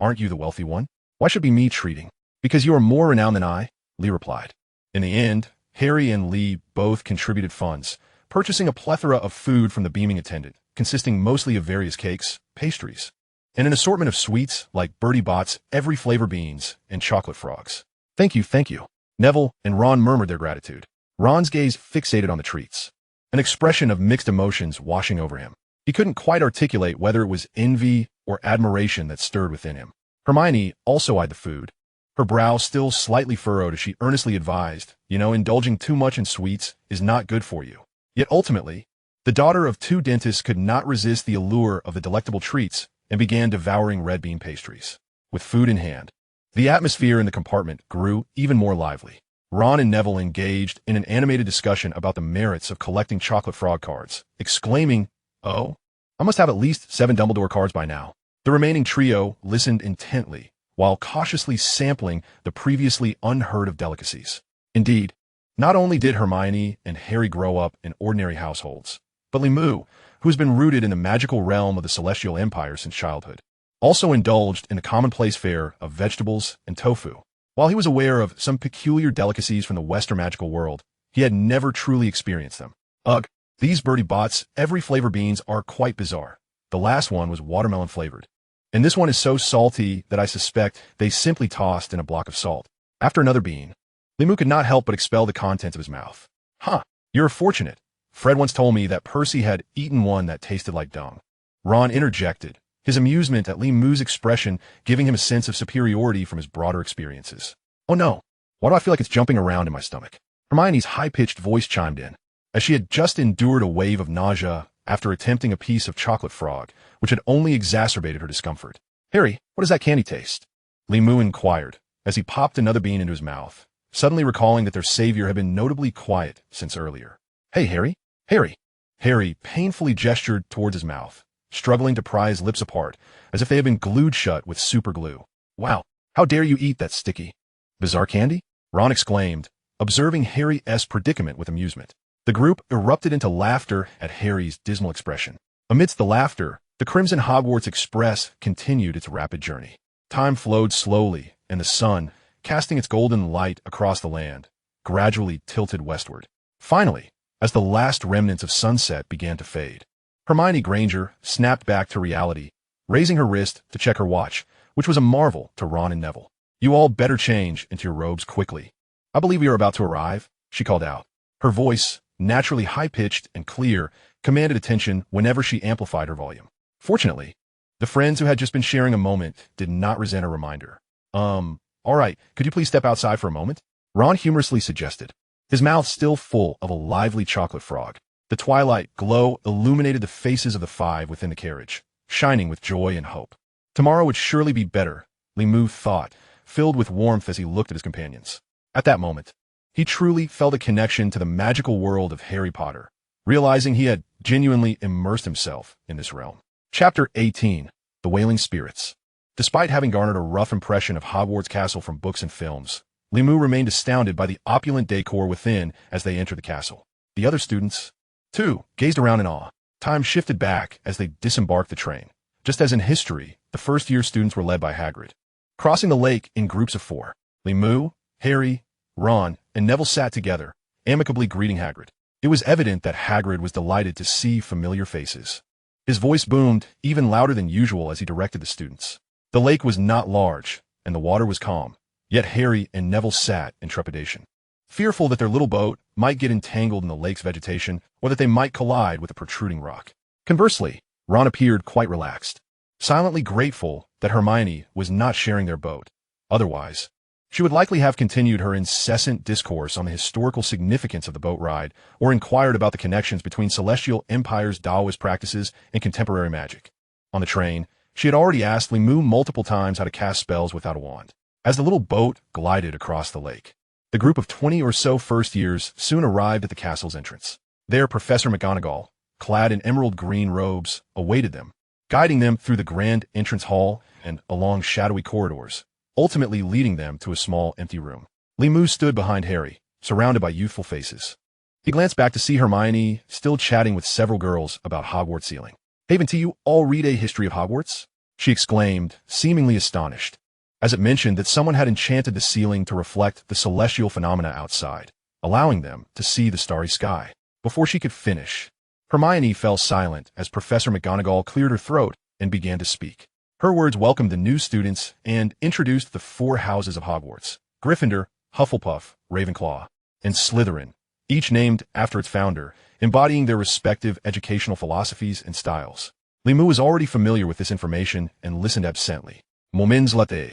Aren't you the wealthy one? Why should it be me treating? Because you are more renowned than I, Lee replied. In the end, Harry and Lee both contributed funds, purchasing a plethora of food from the beaming attendant, consisting mostly of various cakes, pastries, and an assortment of sweets like Bertie Bott's every flavor beans and chocolate frogs. Thank you, thank you. Neville and Ron murmured their gratitude. Ron's gaze fixated on the treats, an expression of mixed emotions washing over him. He couldn't quite articulate whether it was envy or admiration that stirred within him. Hermione also eyed the food, her brow still slightly furrowed as she earnestly advised, indulging too much in sweets is not good for you. Yet ultimately, the daughter of two dentists could not resist the allure of the delectable treats and began devouring red bean pastries. With food in hand, the atmosphere in the compartment grew even more lively. Ron and Neville engaged in an animated discussion about the merits of collecting chocolate frog cards, exclaiming, "Oh, I must have at least 7 Dumbledore cards by now." The remaining trio listened intently, while cautiously sampling the previously unheard-of delicacies. Indeed, not only did Hermione and Harry grow up in ordinary households, but Limu, who has been rooted in the magical realm of the Celestial Empire since childhood, also indulged in the commonplace fare of vegetables and tofu. While he was aware of some peculiar delicacies from the Western magical world, he had never truly experienced them. Ugh, these Bertie Bott's every flavor beans are quite bizarre. The last one was watermelon flavored. And this one is so salty that I suspect they simply tossed in a block of salt. After another bean, Limu could not help but expel the contents of his mouth. Huh, you're fortunate. Fred once told me that Percy had eaten one that tasted like dung. Ron interjected, his amusement at Limu's expression giving him a sense of superiority from his broader experiences. Oh no, why do I feel like it's jumping around in my stomach? Hermione's high-pitched voice chimed in, as she had just endured a wave of nausea after attempting a piece of chocolate frog, which had only exacerbated her discomfort. Harry, what does that candy taste? Limu inquired, as he popped another bean into his mouth, suddenly recalling that their savior had been notably quiet since earlier. Hey, Harry. Harry. Harry painfully gestured towards his mouth, struggling to pry his lips apart, as if they had been glued shut with super glue. Wow, how dare you eat that sticky, bizarre candy? Ron exclaimed, observing Harry's predicament with amusement. The group erupted into laughter at Harry's dismal expression. Amidst the laughter, the Crimson Hogwarts Express continued its rapid journey. Time flowed slowly, and the sun, casting its golden light across the land, gradually tilted westward. Finally, as the last remnants of sunset began to fade, Hermione Granger snapped back to reality, raising her wrist to check her watch, which was a marvel to Ron and Neville. You all better change into your robes quickly. I believe we are about to arrive, she called out. Her voice, naturally high-pitched and clear, commanded attention whenever she amplified her volume. Fortunately, the friends who had just been sharing a moment did not resent a reminder. All right, could you please step outside for a moment? Ron humorously suggested, his mouth still full of a lively chocolate frog. The twilight glow illuminated the faces of the 5 within the carriage, shining with joy and hope. Tomorrow would surely be better, Limu thought, filled with warmth as he looked at his companions. At that moment, he truly felt a connection to the magical world of Harry Potter, realizing he had genuinely immersed himself in this realm. Chapter 18, The Wailing Spirits. Despite having garnered a rough impression of Hogwarts Castle from books and films, Limu remained astounded by the opulent decor within as they entered the castle. The other students, too, gazed around in awe. Time shifted back as they disembarked the train. Just as in history, the first-year students were led by Hagrid. Crossing the lake in groups of 4, Limu, Harry, Ron, and Neville sat together, amicably greeting Hagrid. It was evident that Hagrid was delighted to see familiar faces. His voice boomed even louder than usual as he directed the students. The lake was not large, and the water was calm, yet Harry and Neville sat in trepidation, fearful that their little boat might get entangled in the lake's vegetation or that they might collide with a protruding rock. Conversely, Ron appeared quite relaxed, silently grateful that Hermione was not sharing their boat. Otherwise, she would likely have continued her incessant discourse on the historical significance of the boat ride or inquired about the connections between Celestial Empire's Taoist practices and contemporary magic. On the train, she had already asked Limu multiple times how to cast spells without a wand. As the little boat glided across the lake, the group of 20 or so first years soon arrived at the castle's entrance. There, Professor McGonagall, clad in emerald green robes, awaited them, guiding them through the grand entrance hall and along shadowy corridors, ultimately leading them to a small empty room. Limu stood behind Harry, surrounded by youthful faces. He glanced back to see Hermione still chatting with several girls about Hogwarts ceiling. Haven't you all read A History of Hogwarts? she exclaimed, seemingly astonished, as it mentioned that someone had enchanted the ceiling to reflect the celestial phenomena outside, allowing them to see the starry sky. Before she could finish, Hermione fell silent as Professor McGonagall cleared her throat and began to speak. Her words welcomed the new students and introduced the 4 houses of Hogwarts: Gryffindor, Hufflepuff, Ravenclaw, and Slytherin, each named after its founder, embodying their respective educational philosophies and styles. Limu was already familiar with this information and listened absently. Moments later,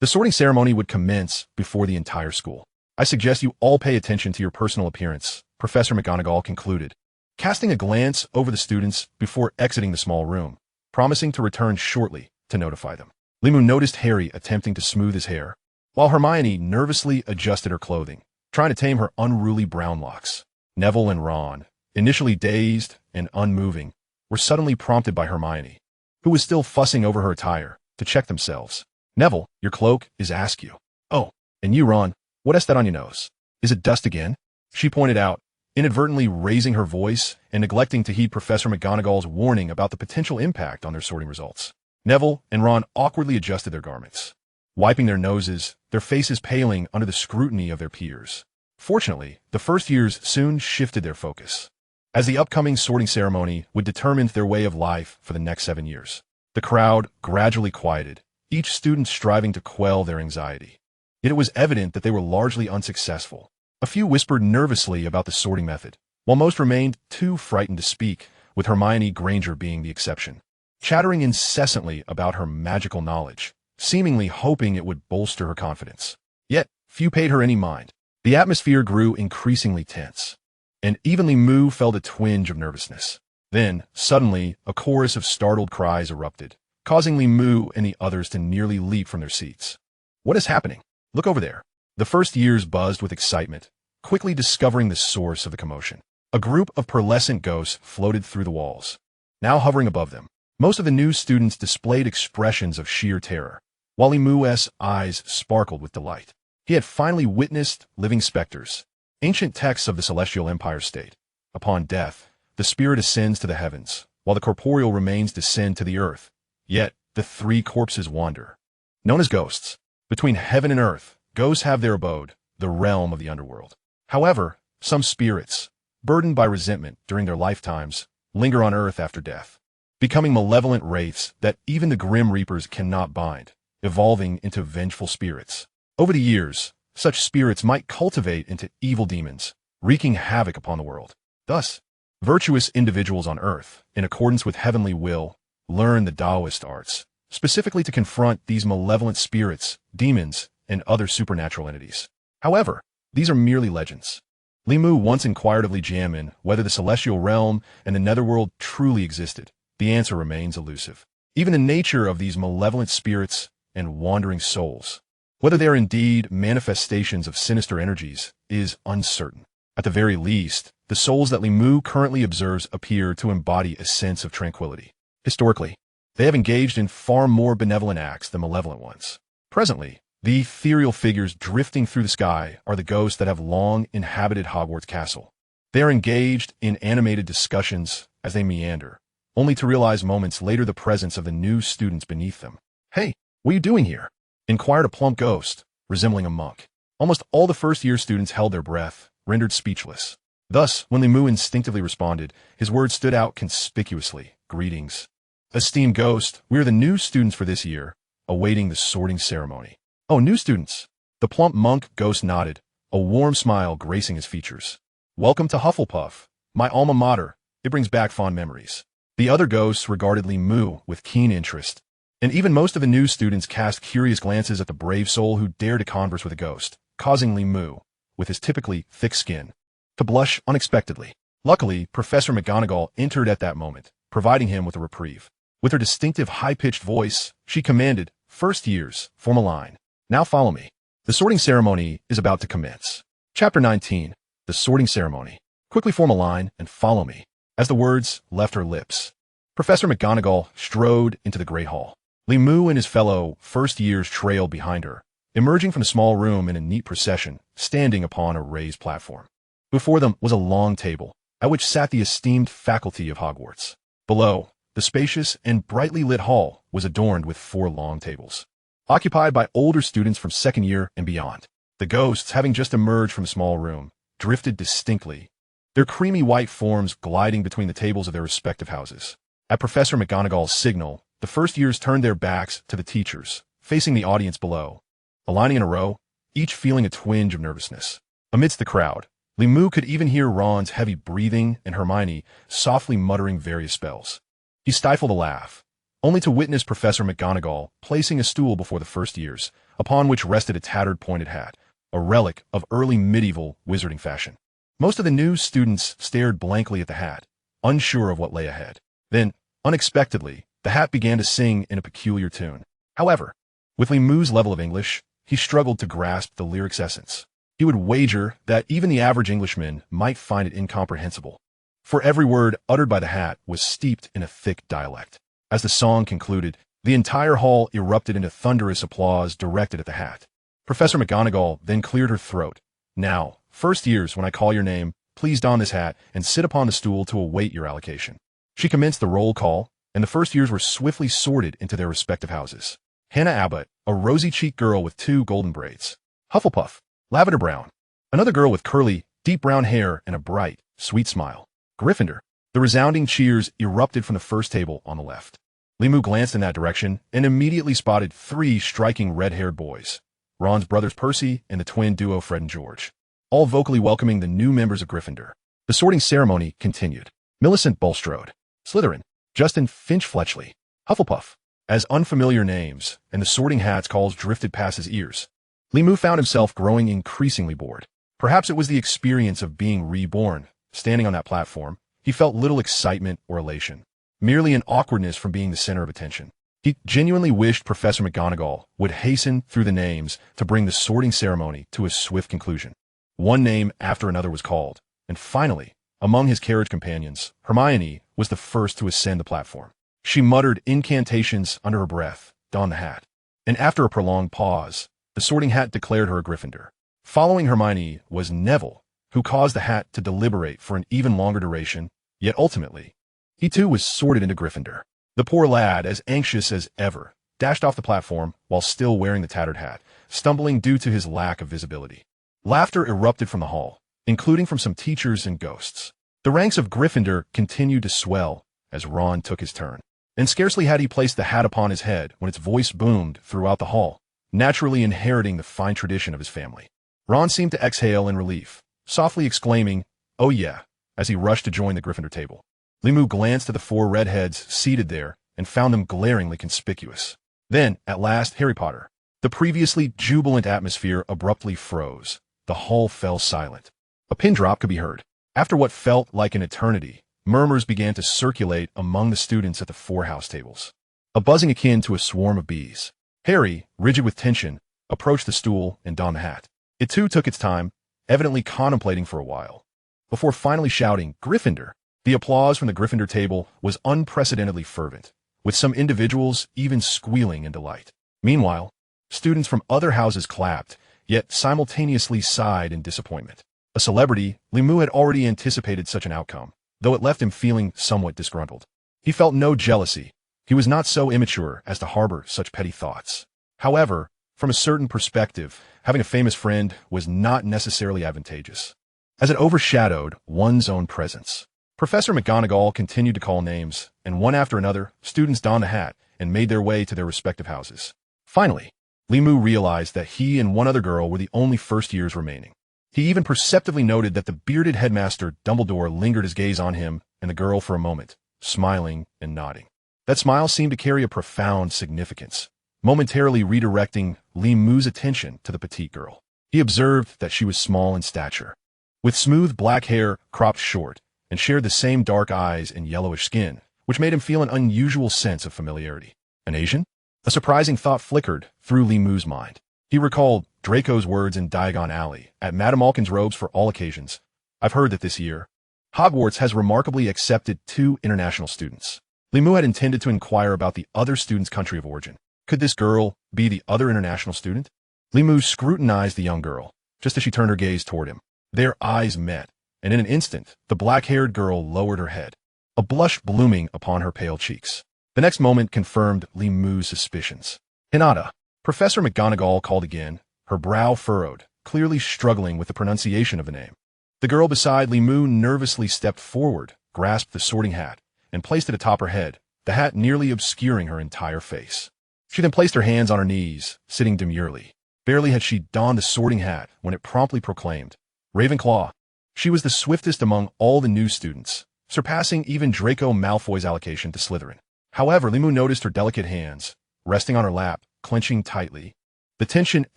the sorting ceremony would commence before the entire school. I suggest you all pay attention to your personal appearance, Professor McGonagall concluded, casting a glance over the students before exiting the small room, promising to return shortly to notify them. Limu noticed Harry attempting to smooth his hair, while Hermione nervously adjusted her clothing, trying to tame her unruly brown locks. Neville and Ron, initially dazed and unmoving, were suddenly prompted by Hermione, who was still fussing over her attire, to check themselves. Neville, your cloak is askew. Oh, and you, Ron, what is that on your nose? Is it dust again? She pointed out, inadvertently raising her voice and neglecting to heed Professor McGonagall's warning about the potential impact on their sorting results. Neville and Ron awkwardly adjusted their garments, wiping their noses, their faces paling under the scrutiny of their peers. Fortunately, the first years soon shifted their focus, as the upcoming sorting ceremony would determine their way of life for the next 7 years. The crowd gradually quieted, each student striving to quell their anxiety. Yet it was evident that they were largely unsuccessful. A few whispered nervously about the sorting method, while most remained too frightened to speak, with Hermione Granger being the exception, chattering incessantly about her magical knowledge, seemingly hoping it would bolster her confidence. Yet, few paid her any mind. The atmosphere grew increasingly tense, and even Limu felt a twinge of nervousness. Then, suddenly, a chorus of startled cries erupted, causing Limu and the others to nearly leap from their seats. What is happening? Look over there. The first years buzzed with excitement, quickly discovering the source of the commotion. A group of pearlescent ghosts floated through the walls, now hovering above them. Most of the new students displayed expressions of sheer terror, while Limu's eyes sparkled with delight. He had finally witnessed living specters, ancient texts of the Celestial Empire state. Upon death, the spirit ascends to the heavens, while the corporeal remains descend to the earth. Yet, the 3 corpses wander. Known as ghosts, between heaven and earth, ghosts have their abode, the realm of the underworld. However, some spirits, burdened by resentment during their lifetimes, linger on earth after death, becoming malevolent wraiths that even the Grim Reapers cannot bind, evolving into vengeful spirits. Over the years, such spirits might cultivate into evil demons, wreaking havoc upon the world. Thus, virtuous individuals on earth, in accordance with heavenly will, learn the Taoist arts, specifically to confront these malevolent spirits, demons, and other supernatural entities. However, these are merely legends. Limu once inquired of Li Jianmin whether the celestial realm and the netherworld truly existed. The answer remains elusive. Even the nature of these malevolent spirits and wandering souls, whether they are indeed manifestations of sinister energies, is uncertain. At the very least, the souls that Limu currently observes appear to embody a sense of tranquility. Historically, they have engaged in far more benevolent acts than malevolent ones. Presently, the ethereal figures drifting through the sky are the ghosts that have long inhabited Hogwarts Castle. They are engaged in animated discussions as they meander, only to realize moments later the presence of the new students beneath them. "Hey, what are you doing here?" inquired a plump ghost, resembling a monk. Almost all the first-year students held their breath, rendered speechless. Thus, when Limu instinctively responded, his words stood out conspicuously. "Greetings, esteemed ghost. We are the new students for this year, awaiting the sorting ceremony." "Oh, new students." The plump monk ghost nodded, a warm smile gracing his features. "Welcome to Hufflepuff, my alma mater. It brings back fond memories." The other ghosts regarded Limu with keen interest, and even most of the new students cast curious glances at the brave soul who dared to converse with a ghost, causing Limu, with his typically thick skin, to blush unexpectedly. Luckily, Professor McGonagall entered at that moment, providing him with a reprieve. With her distinctive high-pitched voice, she commanded, "First years, form a line. Now follow me. The sorting ceremony is about to commence." Chapter 19, The Sorting Ceremony. "Quickly form a line and follow me." As the words left her lips, Professor McGonagall strode into the Great Hall. Limu and his fellow first years trailed behind her, emerging from the small room in a neat procession, standing upon a raised platform. Before them was a long table, at which sat the esteemed faculty of Hogwarts. Below, The spacious and brightly lit hall was adorned with 4 long tables, occupied by older students from second year and beyond. The ghosts, having just emerged from a small room, drifted distinctly, their creamy white forms gliding between the tables of their respective houses. At Professor McGonagall's signal, the first years turned their backs to the teachers, facing the audience below, aligning in a row, each feeling a twinge of nervousness. Amidst the crowd, Limu could even hear Ron's heavy breathing and Hermione softly muttering various spells. He stifled a laugh, only to witness Professor McGonagall placing a stool before the first years, upon which rested a tattered pointed hat, a relic of early medieval wizarding fashion. Most of the new students stared blankly at the hat, unsure of what lay ahead. Then, unexpectedly, the hat began to sing in a peculiar tune. However, with Limu's level of English, he struggled to grasp the lyric's essence. He would wager that even the average Englishman might find it incomprehensible, for every word uttered by the hat was steeped in a thick dialect. As the song concluded, the entire hall erupted into thunderous applause directed at the hat. Professor McGonagall then cleared her throat. "Now, first years, when I call your name, please don this hat and sit upon the stool to await your allocation." She commenced the roll call, and the first years were swiftly sorted into their respective houses. Hannah Abbott, a rosy-cheeked girl with 2 golden braids. Hufflepuff, lavender brown. Another girl with curly, deep brown hair and a bright, sweet smile. Gryffindor. The resounding cheers erupted from the first table on the left. Limu glanced in that direction and immediately spotted 3 striking red-haired boys, Ron's brothers Percy and the twin duo Fred and George, all vocally welcoming the new members of Gryffindor. The sorting ceremony continued. Millicent Bulstrode, Slytherin. Justin Finch-Fletchley, Hufflepuff. As unfamiliar names and the sorting hat's calls drifted past his ears, Limu found himself growing increasingly bored. Perhaps it was the experience of being reborn. Standing on that platform, he felt little excitement or elation, merely an awkwardness from being the center of attention. He genuinely wished Professor McGonagall would hasten through the names to bring the sorting ceremony to a swift conclusion. One name after another was called, and finally, among his carriage companions, Hermione was the first to ascend the platform. She muttered incantations under her breath, donned the hat, and after a prolonged pause, the sorting hat declared her a Gryffindor. Following Hermione was Neville, who caused the hat to deliberate for an even longer duration, yet ultimately, he too was sorted into Gryffindor. The poor lad, as anxious as ever, dashed off the platform while still wearing the tattered hat, stumbling due to his lack of visibility. Laughter erupted from the hall, including from some teachers and ghosts. The ranks of Gryffindor continued to swell as Ron took his turn, and scarcely had he placed the hat upon his head when its voice boomed throughout the hall, naturally inheriting the fine tradition of his family. Ron seemed to exhale in relief, softly exclaiming, "Oh yeah," as he rushed to join the Gryffindor table. Limu glanced at the 4 redheads seated there and found them glaringly conspicuous. Then, at last, Harry Potter. The previously jubilant atmosphere abruptly froze. The hall fell silent. A pin drop could be heard. After what felt like an eternity, murmurs began to circulate among the students at the 4 house tables, a buzzing akin to a swarm of bees. Harry, rigid with tension, approached the stool and donned the hat. It too took its time, evidently contemplating for a while, before finally shouting, "Gryffindor!" The applause from the Gryffindor table was unprecedentedly fervent, with some individuals even squealing in delight. Meanwhile, students from other houses clapped, yet simultaneously sighed in disappointment. A celebrity, Limu had already anticipated such an outcome, though it left him feeling somewhat disgruntled. He felt no jealousy. He was not so immature as to harbor such petty thoughts. However, from a certain perspective, having a famous friend was not necessarily advantageous, as it overshadowed one's own presence. Professor McGonagall continued to call names, and one after another, students donned the hat and made their way to their respective houses. Finally, Limu realized that he and one other girl were the only first years remaining. He even perceptively noted that the bearded headmaster Dumbledore lingered his gaze on him and the girl for a moment, smiling and nodding. That smile seemed to carry a profound significance, momentarily redirecting Limu's attention to the petite girl. He observed that she was small in stature, with smooth black hair cropped short, and shared the same dark eyes and yellowish skin, which made him feel an unusual sense of familiarity. An Asian? A surprising thought flickered through Limu's mind. He recalled Draco's words in Diagon Alley, at Madame Malkin's robes for all occasions. "I've heard that this year, Hogwarts has remarkably accepted 2 international students." Limu had intended to inquire about the other student's country of origin. Could this girl be the other international student? Limu scrutinized the young girl, just as she turned her gaze toward him. Their eyes met, and in an instant, the black-haired girl lowered her head. a blush blooming upon her pale cheeks. The next moment confirmed Li Mu's suspicions. Hinata. Professor McGonagall called again, her brow furrowed, clearly struggling with the pronunciation of the name. The girl beside Li Mu nervously stepped forward, grasped the sorting hat, and placed it atop her head, the hat nearly obscuring her entire face. She then placed her hands on her knees, sitting demurely. Barely had she donned the sorting hat when it promptly proclaimed, Ravenclaw. She was the swiftest among all the new students, surpassing even Draco Malfoy's allocation to Slytherin. However, Li Mu noticed her delicate hands, resting on her lap, clenching tightly, the tension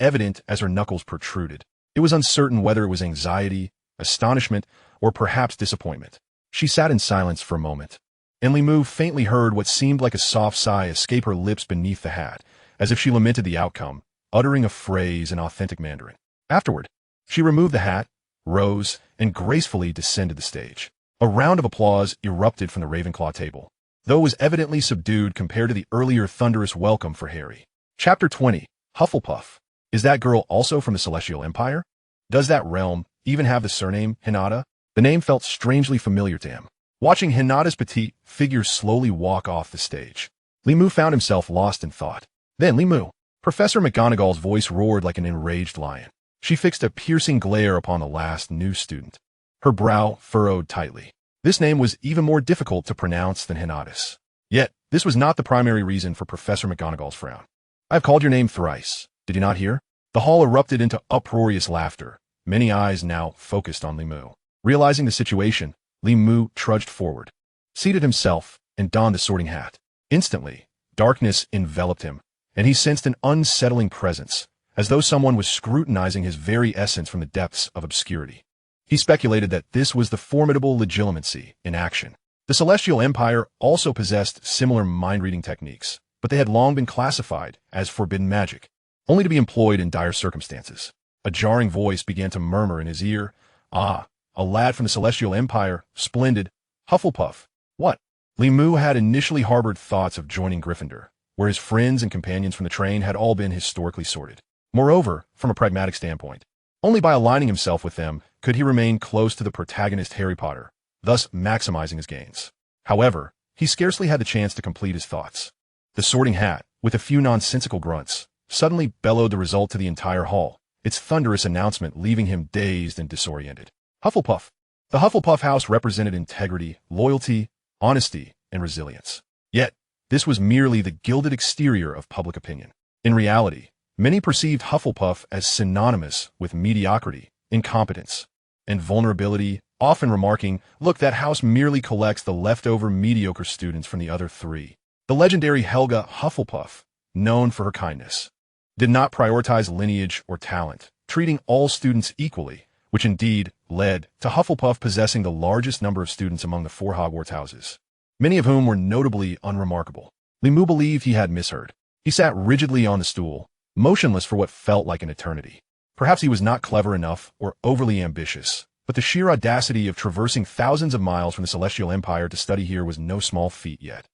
evident as her knuckles protruded. It was uncertain whether it was anxiety, astonishment, or perhaps disappointment. She sat in silence for a moment, and Li Mu faintly heard what seemed like a soft sigh escape her lips beneath the hat, as if she lamented the outcome, uttering a phrase in authentic Mandarin. Afterward, she removed the hat, rose, and gracefully descended the stage. A round of applause erupted from the Ravenclaw table, though it was evidently subdued compared to the earlier thunderous welcome for Harry. Chapter 20. Hufflepuff. Is that girl also from the Celestial Empire? Does that realm even have the surname Hinata? The name felt strangely familiar to him. Watching Hinata's petite figure slowly walk off the stage, Li Mu found himself lost in thought. Then Li Mu. Professor McGonagall's voice roared like an enraged lion. She fixed a piercing glare upon the last new student. Her brow furrowed tightly. This name was even more difficult to pronounce than Hinata's. Yet, this was not the primary reason for Professor McGonagall's frown. I have called your name thrice. Did you not hear? The hall erupted into uproarious laughter, many eyes now focused on Li Mu. Realizing the situation, Li Mu trudged forward, seated himself, and donned the sorting hat. Instantly, darkness enveloped him, and he sensed an unsettling presence, as though someone was scrutinizing his very essence from the depths of obscurity. He speculated that this was the formidable legilimency in action. The Celestial Empire also possessed similar mind-reading techniques, but they had long been classified as forbidden magic, only to be employed in dire circumstances. A jarring voice began to murmur in his ear, "Ah, a lad from the Celestial Empire, splendid. Hufflepuff, what?" Li Mu had initially harbored thoughts of joining Gryffindor, where his friends and companions from the train had all been historically sorted. Moreover, from a pragmatic standpoint, only by aligning himself with them could he remain close to the protagonist Harry Potter, thus maximizing his gains. However, he scarcely had the chance to complete his thoughts. The sorting hat, with a few nonsensical grunts, suddenly bellowed the result to the entire hall, its thunderous announcement leaving him dazed and disoriented. Hufflepuff. The Hufflepuff house represented integrity, loyalty, honesty, and resilience. Yet, this was merely the gilded exterior of public opinion. In reality, many perceived Hufflepuff as synonymous with mediocrity, incompetence, and vulnerability, often remarking, "Look, that house merely collects the leftover mediocre students from the other three." The legendary Helga Hufflepuff, known for her kindness, did not prioritize lineage or talent, treating all students equally, which indeed led to Hufflepuff possessing the largest number of students among the 4 Hogwarts houses, many of whom were notably unremarkable. Li Mu believed he had misheard. He sat rigidly on the stool, motionless for what felt like an eternity. Perhaps he was not clever enough or overly ambitious, but the sheer audacity of traversing thousands of miles from the Celestial Empire to study here was no small feat yet.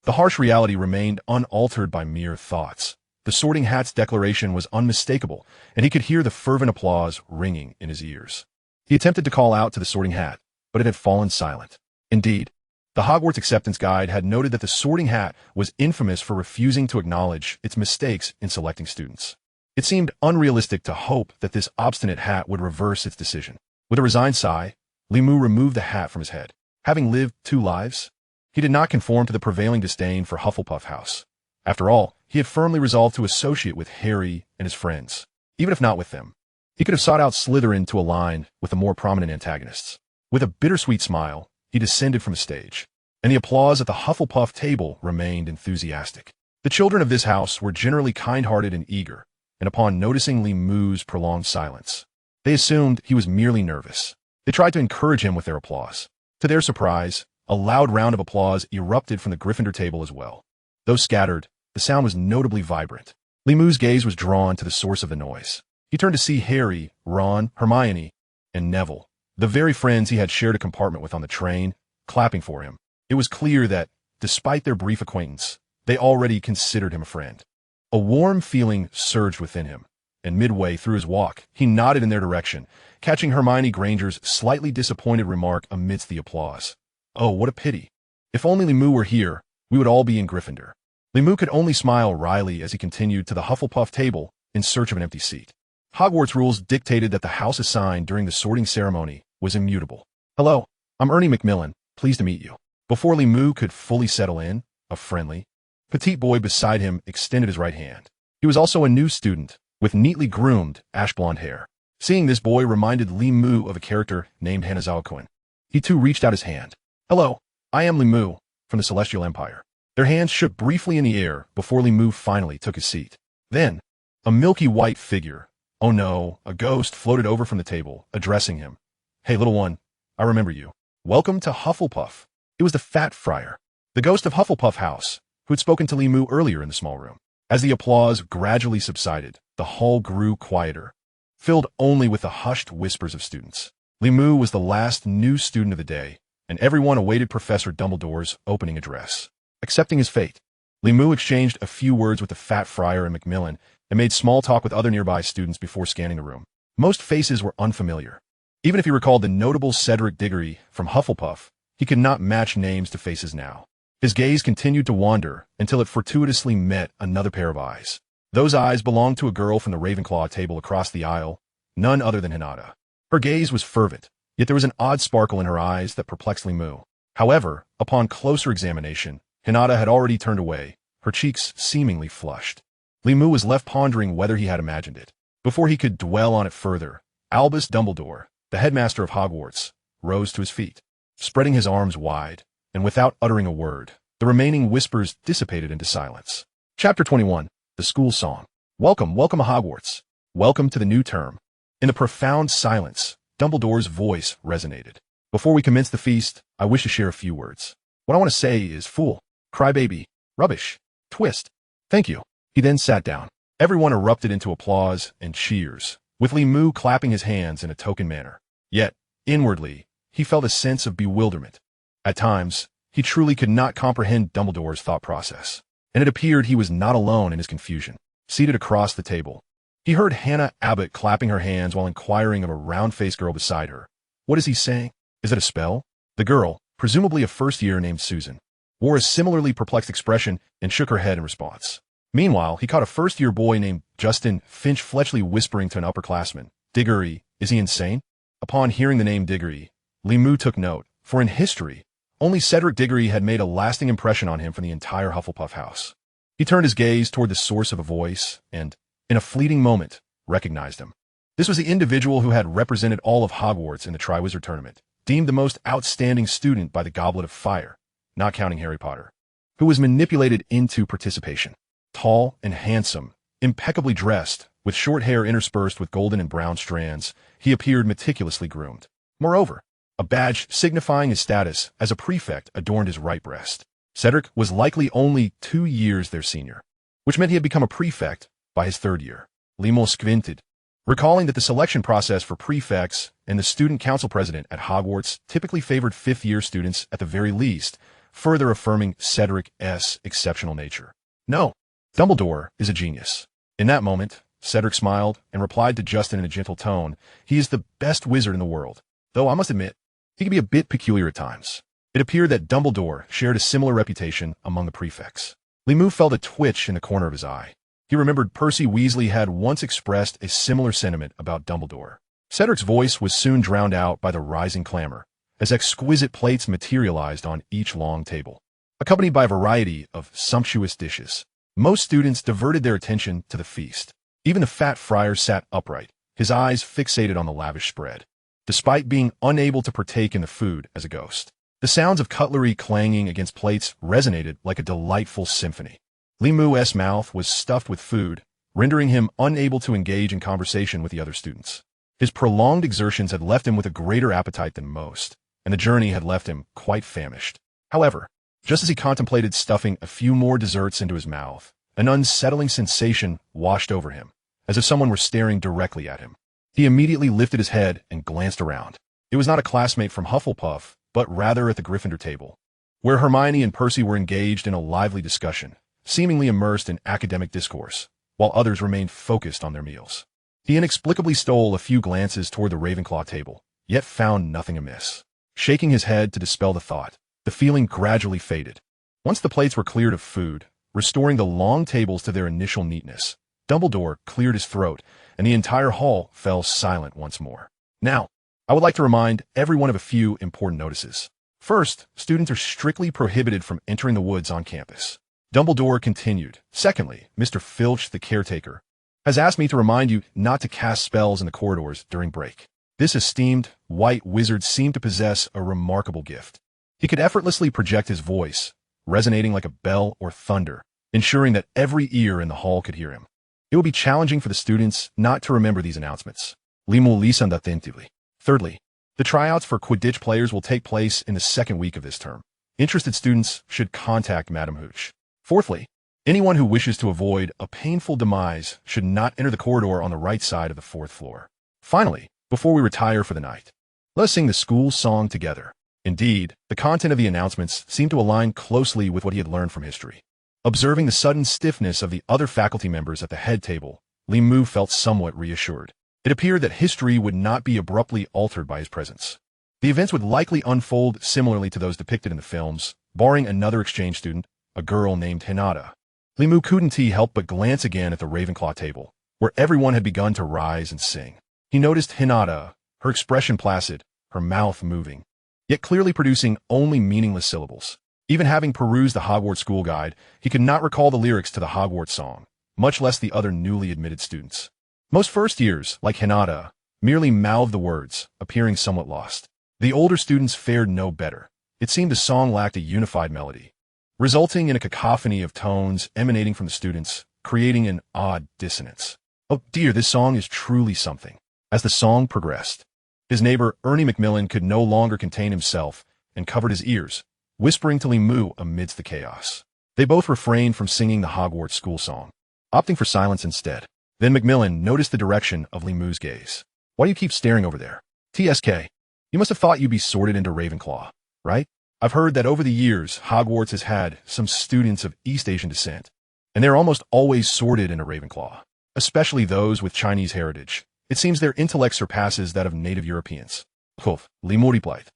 The harsh reality remained unaltered by mere thoughts. The sorting hat's declaration was unmistakable, and he could hear the fervent applause ringing in his ears. He attempted to call out to the sorting hat, but it had fallen silent. Indeed, the Hogwarts acceptance guide had noted that the sorting hat was infamous for refusing to acknowledge its mistakes in selecting students. It seemed unrealistic to hope that this obstinate hat would reverse its decision. With a resigned sigh, Li Mu removed the hat from his head. Having lived 2 lives, he did not conform to the prevailing disdain for Hufflepuff House. After all, he had firmly resolved to associate with Harry and his friends, even if not with them. He could have sought out Slytherin to align with the more prominent antagonists. With a bittersweet smile, he descended from the stage, and the applause at the Hufflepuff table remained enthusiastic. The children of this house were generally kind-hearted and eager, and upon noticing Li Mu's prolonged silence, they assumed he was merely nervous. They tried to encourage him with their applause. To their surprise, a loud round of applause erupted from the Gryffindor table as well. Though scattered, the sound was notably vibrant. Li Mu's gaze was drawn to the source of the noise. He turned to see Harry, Ron, Hermione, and Neville, the very friends he had shared a compartment with on the train, clapping for him. It was clear that, despite their brief acquaintance, they already considered him a friend. A warm feeling surged within him, and midway through his walk, he nodded in their direction, catching Hermione Granger's slightly disappointed remark amidst the applause. "Oh, what a pity. If only Li Mu were here, we would all be in Gryffindor. Li Mu could only smile wryly as he continued to the Hufflepuff table in search of an empty seat. Hogwarts rules dictated that the house assigned during the sorting ceremony was immutable. Hello, I'm Ernie Macmillan, pleased to meet you. Before Li Mu could fully settle in, a friendly, petite boy beside him extended his right hand. He was also a new student, with neatly groomed, ash-blonde hair. Seeing this boy reminded Li Mu of a character named Hanazawa. He too reached out his hand. Hello, I am Li Mu, from the Celestial Empire. Their hands shook briefly in the air before Li Mu finally took his seat. Then, a milky white figure, oh no, a ghost, floated over from the table, addressing him. Hey, little one, I remember you. Welcome to Hufflepuff. It was the Fat Friar, the ghost of Hufflepuff House, who had spoken to Li Mu earlier in the small room. As the applause gradually subsided, the hall grew quieter, filled only with the hushed whispers of students. Li Mu was the last new student of the day, and everyone awaited Professor Dumbledore's opening address. Accepting his fate, Li Mu exchanged a few words with the Fat Friar and Macmillan and made small talk with other nearby students before scanning the room. Most faces were unfamiliar. Even if he recalled the notable Cedric Diggory from Hufflepuff, he could not match names to faces now. His gaze continued to wander until it fortuitously met another pair of eyes. Those eyes belonged to a girl from the Ravenclaw table across the aisle, none other than Hinata. Her gaze was fervent, yet there was an odd sparkle in her eyes that perplexed Li Mu. However, upon closer examination, Hinata had already turned away, her cheeks seemingly flushed. Li Mu was left pondering whether he had imagined it. Before he could dwell on it further, Albus Dumbledore, the headmaster of Hogwarts, rose to his feet. Spreading his arms wide, and without uttering a word, the remaining whispers dissipated into silence. Chapter 21, The School Song. Welcome to Hogwarts. Welcome to the new term. In the profound silence, Dumbledore's voice resonated. Before we commence the feast, I wish to share a few words. What I want to say is fool, crybaby, rubbish, twist. Thank you. He then sat down. Everyone erupted into applause and cheers, with Li Mu clapping his hands in a token manner. Yet, inwardly, he felt a sense of bewilderment. At times, he truly could not comprehend Dumbledore's thought process, and it appeared he was not alone in his confusion. Seated across the table, he heard Hannah Abbott clapping her hands while inquiring of a round-faced girl beside her. What is he saying? Is it a spell? The girl, presumably a first-year named Susan, wore a similarly perplexed expression and shook her head in response. Meanwhile, he caught a first-year boy named Justin Finch Fletchley whispering to an upperclassman, Diggory, is he insane? Upon hearing the name Diggory, Li Mu took note, for in history, only Cedric Diggory had made a lasting impression on him from the entire Hufflepuff house. He turned his gaze toward the source of a voice and, in a fleeting moment, recognized him. This was the individual who had represented all of Hogwarts in the Triwizard Tournament, deemed the most outstanding student by the Goblet of Fire, not counting Harry Potter, who was manipulated into participation. Tall and handsome, impeccably dressed, with short hair interspersed with golden and brown strands, he appeared meticulously groomed. Moreover, a badge signifying his status as a prefect adorned his right breast. Cedric was likely only 2 years their senior, which meant he had become a prefect by his 3rd year. Li Mu squinted, recalling that the selection process for prefects and the student council president at Hogwarts typically favored 5th-year students at the very least, further affirming Cedric's exceptional nature. No, Dumbledore is a genius. In that moment, Cedric smiled and replied to Justin in a gentle tone, he is the best wizard in the world, though I must admit, he can be a bit peculiar at times. It appeared that Dumbledore shared a similar reputation among the prefects. Li Mu felt a twitch in the corner of his eye. He remembered Percy Weasley had once expressed a similar sentiment about Dumbledore. Cedric's voice was soon drowned out by the rising clamor, as exquisite plates materialized on each long table, accompanied by a variety of sumptuous dishes. Most students diverted their attention to the feast. Even the Fat Friar sat upright, his eyes fixated on the lavish spread, despite being unable to partake in the food as a ghost. The sounds of cutlery clanging against plates resonated like a delightful symphony. Li Mu's mouth was stuffed with food, rendering him unable to engage in conversation with the other students. His prolonged exertions had left him with a greater appetite than most, and the journey had left him quite famished. However, just as he contemplated stuffing a few more desserts into his mouth, an unsettling sensation washed over him, as if someone were staring directly at him. He immediately lifted his head and glanced around. It was not a classmate from Hufflepuff, but rather at the Gryffindor table, where Hermione and Percy were engaged in a lively discussion, seemingly immersed in academic discourse, while others remained focused on their meals. He inexplicably stole a few glances toward the Ravenclaw table, yet found nothing amiss. Shaking his head to dispel the thought, The feeling gradually faded. Once the plates were cleared of food, restoring the long tables to their initial neatness, Dumbledore cleared his throat, and the entire hall fell silent once more. Now, I would like to remind everyone of a few important notices. First, students are strictly prohibited from entering the woods on campus. Dumbledore continued. Secondly, Mr. Filch, the caretaker, has asked me to remind you not to cast spells in the corridors during break. This esteemed white wizard seemed to possess a remarkable gift. He could effortlessly project his voice, resonating like a bell or thunder, ensuring that every ear in the hall could hear him. It would be challenging for the students not to remember these announcements. Lisan attentively. Thirdly, the tryouts for Quidditch players will take place in the second week of this term. Interested students should contact Madam Hooch. Fourthly, anyone who wishes to avoid a painful demise should not enter the corridor on the right side of the fourth floor. Finally, before we retire for the night, let us sing the school song together. Indeed, the content of the announcements seemed to align closely with what he had learned from history. Observing the sudden stiffness of the other faculty members at the head table, Limu felt somewhat reassured. It appeared that history would not be abruptly altered by his presence. The events would likely unfold similarly to those depicted in the films, barring another exchange student, a girl named Hinata. Limu couldn't help but glance again at the Ravenclaw table, where everyone had begun to rise and sing. He noticed Hinata, her expression placid, her mouth moving, yet clearly producing only meaningless syllables. Even having perused the Hogwarts school guide, he could not recall the lyrics to the Hogwarts song, much less the other newly admitted students. Most first years, like Hinata, merely mouthed the words, appearing somewhat lost. The older students fared no better. It seemed the song lacked a unified melody, resulting in a cacophony of tones emanating from the students, creating an odd dissonance. Oh dear, this song is truly something. As the song progressed, his neighbor Ernie Macmillan could no longer contain himself and covered his ears, whispering to Limu amidst the chaos. They both refrained from singing the Hogwarts school song, opting for silence instead. Then Macmillan noticed the direction of Limu's gaze. Why do you keep staring over there? TSK, you must have thought you'd be sorted into Ravenclaw, right? I've heard that over the years, Hogwarts has had some students of East Asian descent, and they're almost always sorted into Ravenclaw, especially those with Chinese heritage. It seems their intellect surpasses that of native Europeans. Limu replied,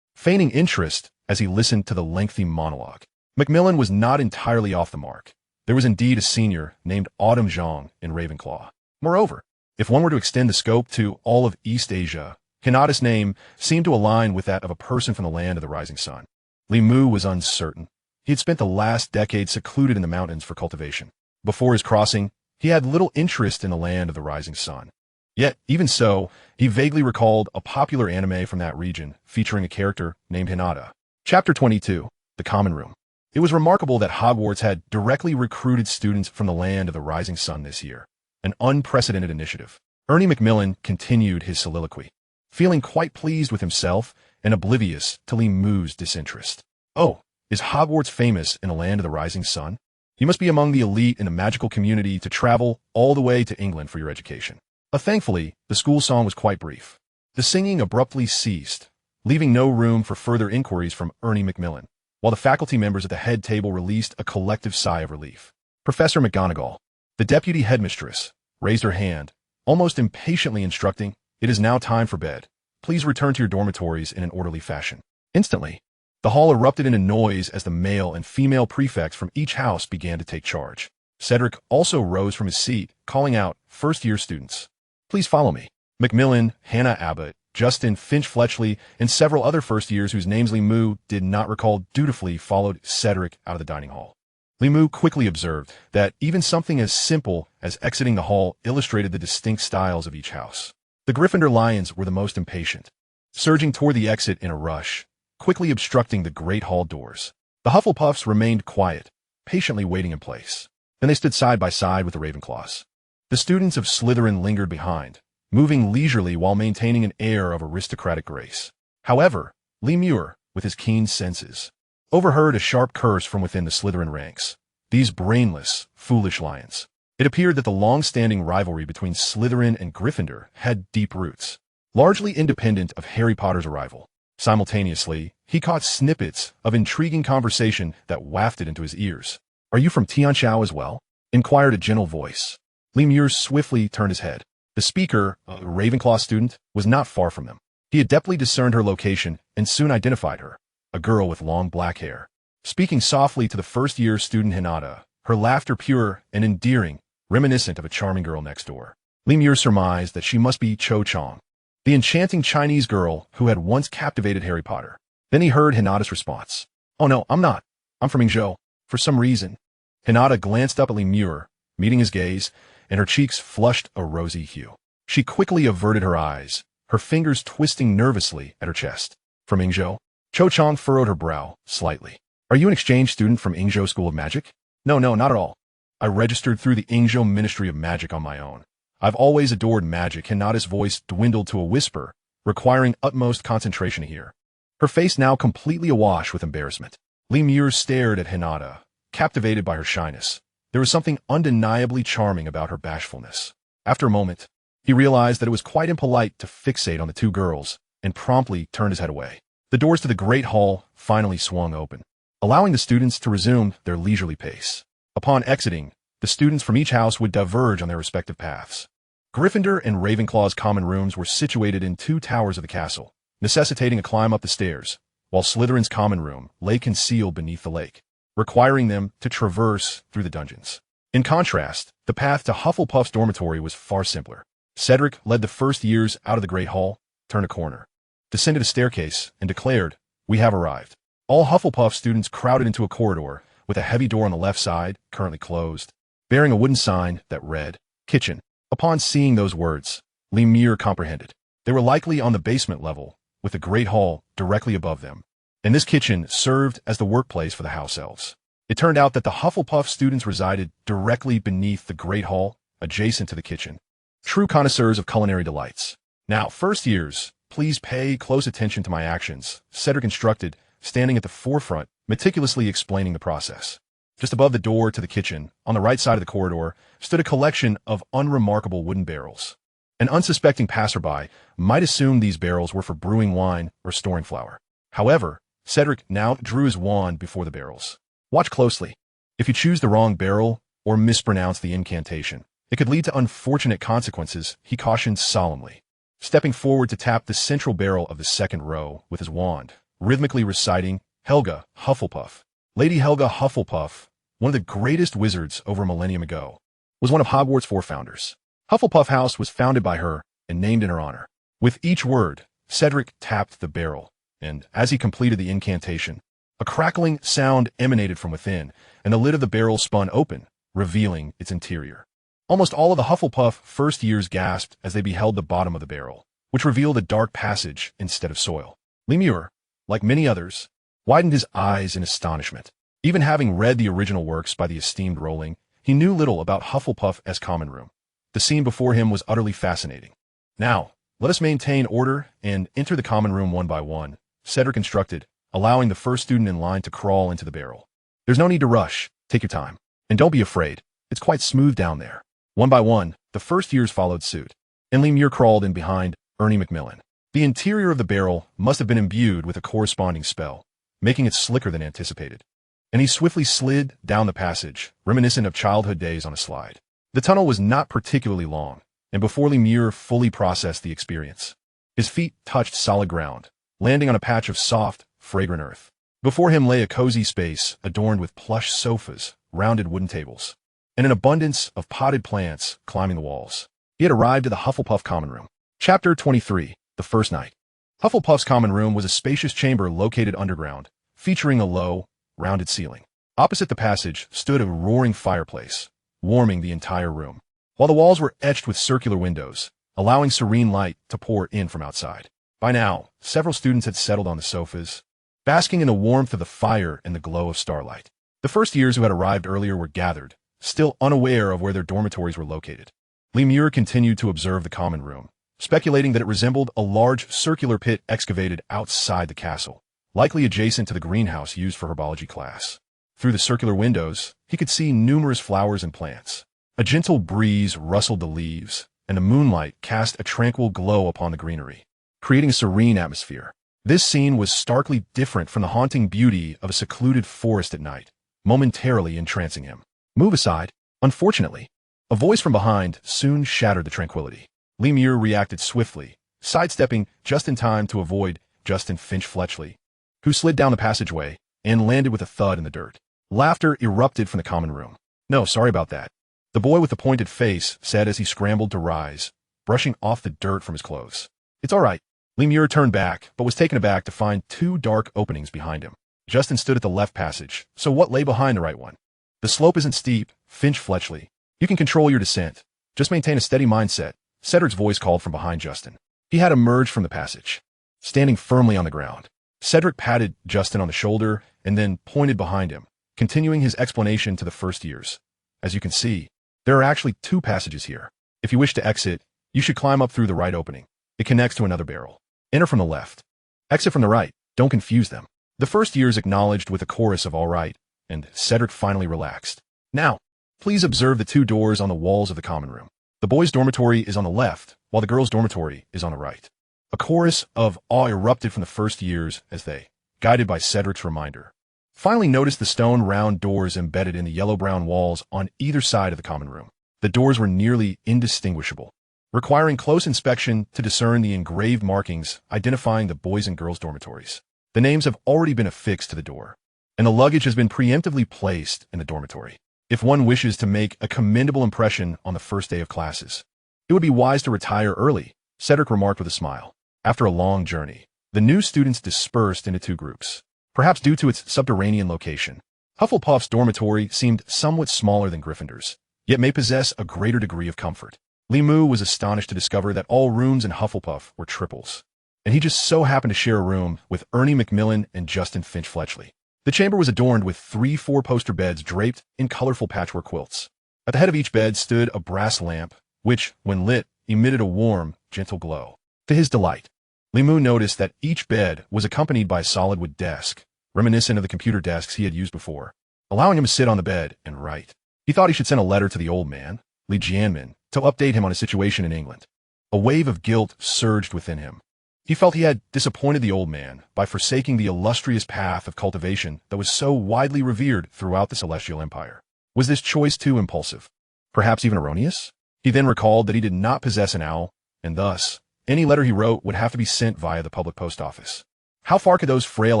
feigning interest as he listened to the lengthy monologue. Macmillan was not entirely off the mark. There was indeed a senior named Autumn Zhang in Ravenclaw. Moreover, if one were to extend the scope to all of East Asia, Hinata's name seemed to align with that of a person from the land of the rising sun. Limu was uncertain. He had spent the last decade secluded in the mountains for cultivation. Before his crossing, he had little interest in the land of the rising sun. Yet, even so, he vaguely recalled a popular anime from that region featuring a character named Hinata. Chapter 22, The Common Room. It was remarkable that Hogwarts had directly recruited students from the land of the rising sun this year, an unprecedented initiative. Ernie Macmillan continued his soliloquy, feeling quite pleased with himself and oblivious to Limu's disinterest. Oh, is Hogwarts famous in the land of the rising sun? You must be among the elite in the magical community to travel all the way to England for your education. Thankfully, the school song was quite brief. The singing abruptly ceased, leaving no room for further inquiries from Ernie Macmillan, while the faculty members at the head table released a collective sigh of relief. Professor McGonagall, the deputy headmistress, raised her hand, almost impatiently instructing, "It is now time for bed. Please return to your dormitories in an orderly fashion." Instantly, the hall erupted into noise as the male and female prefects from each house began to take charge. Cedric also rose from his seat, calling out, "First-year students, please follow me." Macmillan, Hannah Abbott, Justin Finch-Fletchley, and several other first-years whose names Limu did not recall dutifully followed Cedric out of the dining hall. Limu quickly observed that even something as simple as exiting the hall illustrated the distinct styles of each house. The Gryffindor Lions were the most impatient, surging toward the exit in a rush, quickly obstructing the great hall doors. The Hufflepuffs remained quiet, patiently waiting in place. Then they stood side by side with the Ravenclaws. The students of Slytherin lingered behind, moving leisurely while maintaining an air of aristocratic grace. However, Lemur, with his keen senses, overheard a sharp curse from within the Slytherin ranks. These brainless, foolish lions. It appeared that the long-standing rivalry between Slytherin and Gryffindor had deep roots, largely independent of Harry Potter's arrival. Simultaneously, he caught snippets of intriguing conversation that wafted into his ears. "Are you from Tianshao as well?" inquired a gentle voice. Lemur swiftly turned his head. The speaker, a Ravenclaw student, was not far from them. He adeptly discerned her location and soon identified her. a girl with long black hair. Speaking softly to the first-year student Hinata, her laughter pure and endearing, reminiscent of a charming girl next door. Lemure surmised that she must be Cho Chang, the enchanting Chinese girl who had once captivated Harry Potter. Then he heard Hinata's response. "Oh no, I'm not. I'm from Yingzhou." For some reason, Hinata glanced up at Lemure, meeting his gaze, and her cheeks flushed a rosy hue. She quickly averted her eyes, her fingers twisting nervously at her chest. "From Yingzhou?" Cho Chang furrowed her brow slightly. "Are you an exchange student from Yingzhou School of Magic?" No, not at all. I registered through the Yingzhou Ministry of Magic on my own. I've always adored magic." Hinata's voice dwindled to a whisper, requiring utmost concentration to hear. Her face now completely awash with embarrassment. Lemure stared at Hinata, captivated by her shyness. There was something undeniably charming about her bashfulness. After a moment, he realized that it was quite impolite to fixate on the two girls, and promptly turned his head away. The doors to the Great Hall finally swung open, allowing the students to resume their leisurely pace. Upon exiting, the students from each house would diverge on their respective paths. Gryffindor and Ravenclaw's common rooms were situated in two towers of the castle, necessitating a climb up the stairs, while Slytherin's common room lay concealed beneath the lake, requiring them to traverse through the dungeons. In contrast, the path to Hufflepuff's dormitory was far simpler. Cedric led the first years out of the Great Hall, turned a corner, descended a staircase, and declared, "We have arrived." All Hufflepuff students crowded into a corridor, with a heavy door on the left side, currently closed, bearing a wooden sign that read, "Kitchen." Upon seeing those words, Lemure comprehended. They were likely on the basement level, with the Great Hall directly above them, and this kitchen served as the workplace for the house elves. It turned out that the Hufflepuff students resided directly beneath the Great Hall, adjacent to the kitchen. True connoisseurs of culinary delights. "Now, first years, please pay close attention to my actions," Cedric instructed, standing at the forefront, meticulously explaining the process. Just above the door to the kitchen, on the right side of the corridor, stood a collection of unremarkable wooden barrels. An unsuspecting passerby might assume these barrels were for brewing wine or storing flour. However, Cedric now drew his wand before the barrels. "Watch closely. If you choose the wrong barrel or mispronounce the incantation, it could lead to unfortunate consequences," he cautioned solemnly. Stepping forward to tap the central barrel of the second row with his wand, rhythmically reciting, "Helga Hufflepuff." Lady Helga Hufflepuff, one of the greatest wizards over a millennium ago, was one of Hogwarts' four founders. Hufflepuff House was founded by her and named in her honor. With each word, Cedric tapped the barrel, and as he completed the incantation, a crackling sound emanated from within, and the lid of the barrel spun open, revealing its interior. Almost all of the Hufflepuff first years gasped as they beheld the bottom of the barrel, which revealed a dark passage instead of soil. Lemure, like many others, widened his eyes in astonishment. Even having read the original works by the esteemed Rowling, he knew little about Hufflepuff's common room. The scene before him was utterly fascinating. "Now, let us maintain order and enter the common room one by one," Cedric instructed, allowing the first student in line to crawl into the barrel. "There's no need to rush. Take your time. And don't be afraid. It's quite smooth down there." One by one, the first years followed suit, and Lemure crawled in behind Ernie Macmillan. The interior of the barrel must have been imbued with a corresponding spell, making it slicker than anticipated, and he swiftly slid down the passage, reminiscent of childhood days on a slide. The tunnel was not particularly long, and before Lemure fully processed the experience, his feet touched solid ground, landing on a patch of soft, fragrant earth. Before him lay a cozy space adorned with plush sofas, rounded wooden tables, and an abundance of potted plants climbing the walls. He had arrived at the Hufflepuff common room. Chapter 23, The First Night. Hufflepuff's common room was a spacious chamber located underground, featuring a low, rounded ceiling. Opposite the passage stood a roaring fireplace, warming the entire room, while the walls were etched with circular windows, allowing serene light to pour in from outside. By now, several students had settled on the sofas, basking in the warmth of the fire and the glow of starlight. The first years who had arrived earlier were gathered, still unaware of where their dormitories were located. Lemure continued to observe the common room, speculating that it resembled a large circular pit excavated outside the castle, likely adjacent to the greenhouse used for herbology class. Through the circular windows, he could see numerous flowers and plants. A gentle breeze rustled the leaves, and the moonlight cast a tranquil glow upon the greenery, creating a serene atmosphere. This scene was starkly different from the haunting beauty of a secluded forest at night, momentarily entrancing him. "Move aside." Unfortunately, a voice from behind soon shattered the tranquility. Lemure reacted swiftly, sidestepping just in time to avoid Justin Finch Fletchley, who slid down the passageway and landed with a thud in the dirt. Laughter erupted from the common room. "No, sorry about that," the boy with the pointed face said as he scrambled to rise, brushing off the dirt from his clothes. "It's all right." Lemur turned back, but was taken aback to find two dark openings behind him. Justin stood at the left passage, so what lay behind the right one? "The slope isn't steep, Finch Fletchley. You can control your descent. Just maintain a steady mindset," Cedric's voice called from behind Justin. He had emerged from the passage, standing firmly on the ground. Cedric patted Justin on the shoulder and then pointed behind him, continuing his explanation to the first years. "As you can see, there are actually two passages here. If you wish to exit, you should climb up through the right opening. It connects to another barrel. Enter from the left. Exit from the right. Don't confuse them." The first years acknowledged with a chorus of "all right," and Cedric finally relaxed. "Now, please observe the two doors on the walls of the common room. The boys' dormitory is on the left, while the girls' dormitory is on the right." A chorus of awe erupted from the first years as they, guided by Cedric's reminder, finally noticed the stone round doors embedded in the yellow-brown walls on either side of the common room. The doors were nearly indistinguishable, requiring close inspection to discern the engraved markings identifying the boys' and girls' dormitories. The names have already been affixed to the door, and the luggage has been preemptively placed in the dormitory. If one wishes to make a commendable impression on the first day of classes, it would be wise to retire early, Cedric remarked with a smile. After a long journey, the new students dispersed into two groups, perhaps due to its subterranean location. Hufflepuff's dormitory seemed somewhat smaller than Gryffindor's, yet may possess a greater degree of comfort. Lemur was astonished to discover that all rooms in Hufflepuff were triples, and he just so happened to share a room with Ernie Macmillan and Justin Finch Fletchley. The chamber was adorned with 3 four-poster beds draped in colorful patchwork quilts. At the head of each bed stood a brass lamp, which, when lit, emitted a warm, gentle glow. To his delight, Lemur noticed that each bed was accompanied by a solid wood desk, reminiscent of the computer desks he had used before, allowing him to sit on the bed and write. He thought he should send a letter to the old man, Lee Janman, to update him on his situation in England. A wave of guilt surged within him. He felt he had disappointed the old man by forsaking the illustrious path of cultivation that was so widely revered throughout the Celestial Empire. Was this choice too impulsive? Perhaps even erroneous? He then recalled that he did not possess an owl, and thus, any letter he wrote would have to be sent via the public post office. How far could those frail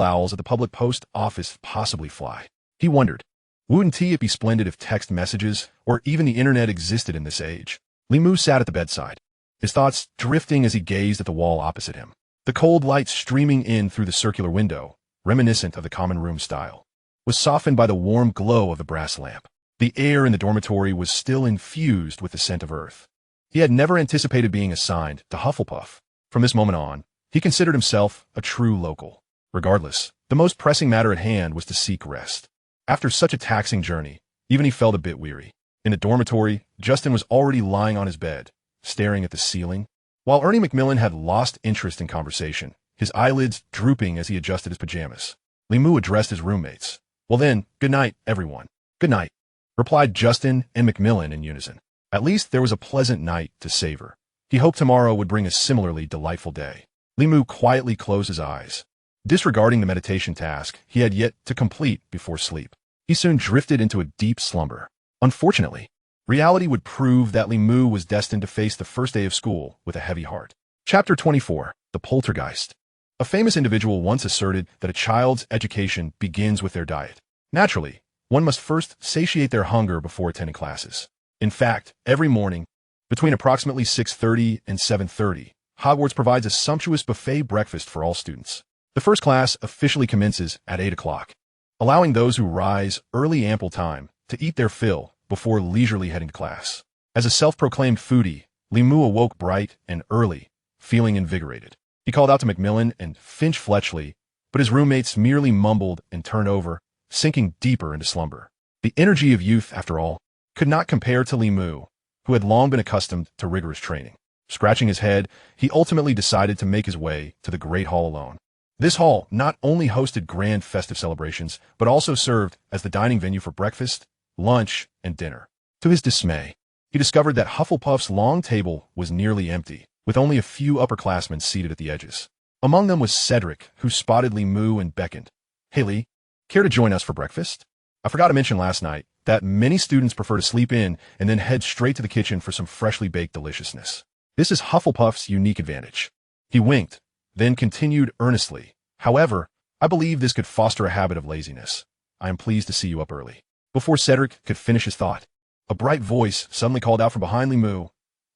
owls at the public post office possibly fly? He wondered. Wouldn't it be splendid if text messages, or even the internet existed in this age? Lemur sat at the bedside, his thoughts drifting as he gazed at the wall opposite him. The cold light streaming in through the circular window, reminiscent of the common room style, was softened by the warm glow of the brass lamp. The air in the dormitory was still infused with the scent of earth. He had never anticipated being assigned to Hufflepuff. From this moment on, he considered himself a true local. Regardless, the most pressing matter at hand was to seek rest. After such a taxing journey, even he felt a bit weary. In the dormitory, Justin was already lying on his bed, staring at the ceiling, while Ernie Macmillan had lost interest in conversation, his eyelids drooping as he adjusted his pajamas. Lemur addressed his roommates. "Well then, good night, everyone." "Good night," replied Justin and Macmillan in unison. At least there was a pleasant night to savor. He hoped tomorrow would bring a similarly delightful day. Lemur quietly closed his eyes, disregarding the meditation task he had yet to complete before sleep. He soon drifted into a deep slumber. Unfortunately, reality would prove that Lemur was destined to face the first day of school with a heavy heart. Chapter 24. The Poltergeist. A famous individual once asserted that a child's education begins with their diet. Naturally, one must first satiate their hunger before attending classes. In fact, every morning, between approximately 6:30 and 7:30, Hogwarts provides a sumptuous buffet breakfast for all students. The first class officially commences at 8 o'clock, allowing those who rise early ample time to eat their fill before leisurely heading to class. As a self-proclaimed foodie, Lemur awoke bright and early, feeling invigorated. He called out to Macmillan and Finch Fletchley, but his roommates merely mumbled and turned over, sinking deeper into slumber. The energy of youth, after all, could not compare to Lemur, who had long been accustomed to rigorous training. Scratching his head, he ultimately decided to make his way to the Great Hall alone. This hall not only hosted grand festive celebrations, but also served as the dining venue for breakfast, lunch, and dinner. To his dismay, he discovered that Hufflepuff's long table was nearly empty, with only a few upperclassmen seated at the edges. Among them was Cedric, who spotted Lemur and beckoned. "Hey Lee, care to join us for breakfast? I forgot to mention last night that many students prefer to sleep in and then head straight to the kitchen for some freshly baked deliciousness. This is Hufflepuff's unique advantage." He winked, then continued earnestly. "However, I believe this could foster a habit of laziness. I am pleased to see you up early. Before Cedric could finish his thought, a bright voice suddenly called out from behind Limu.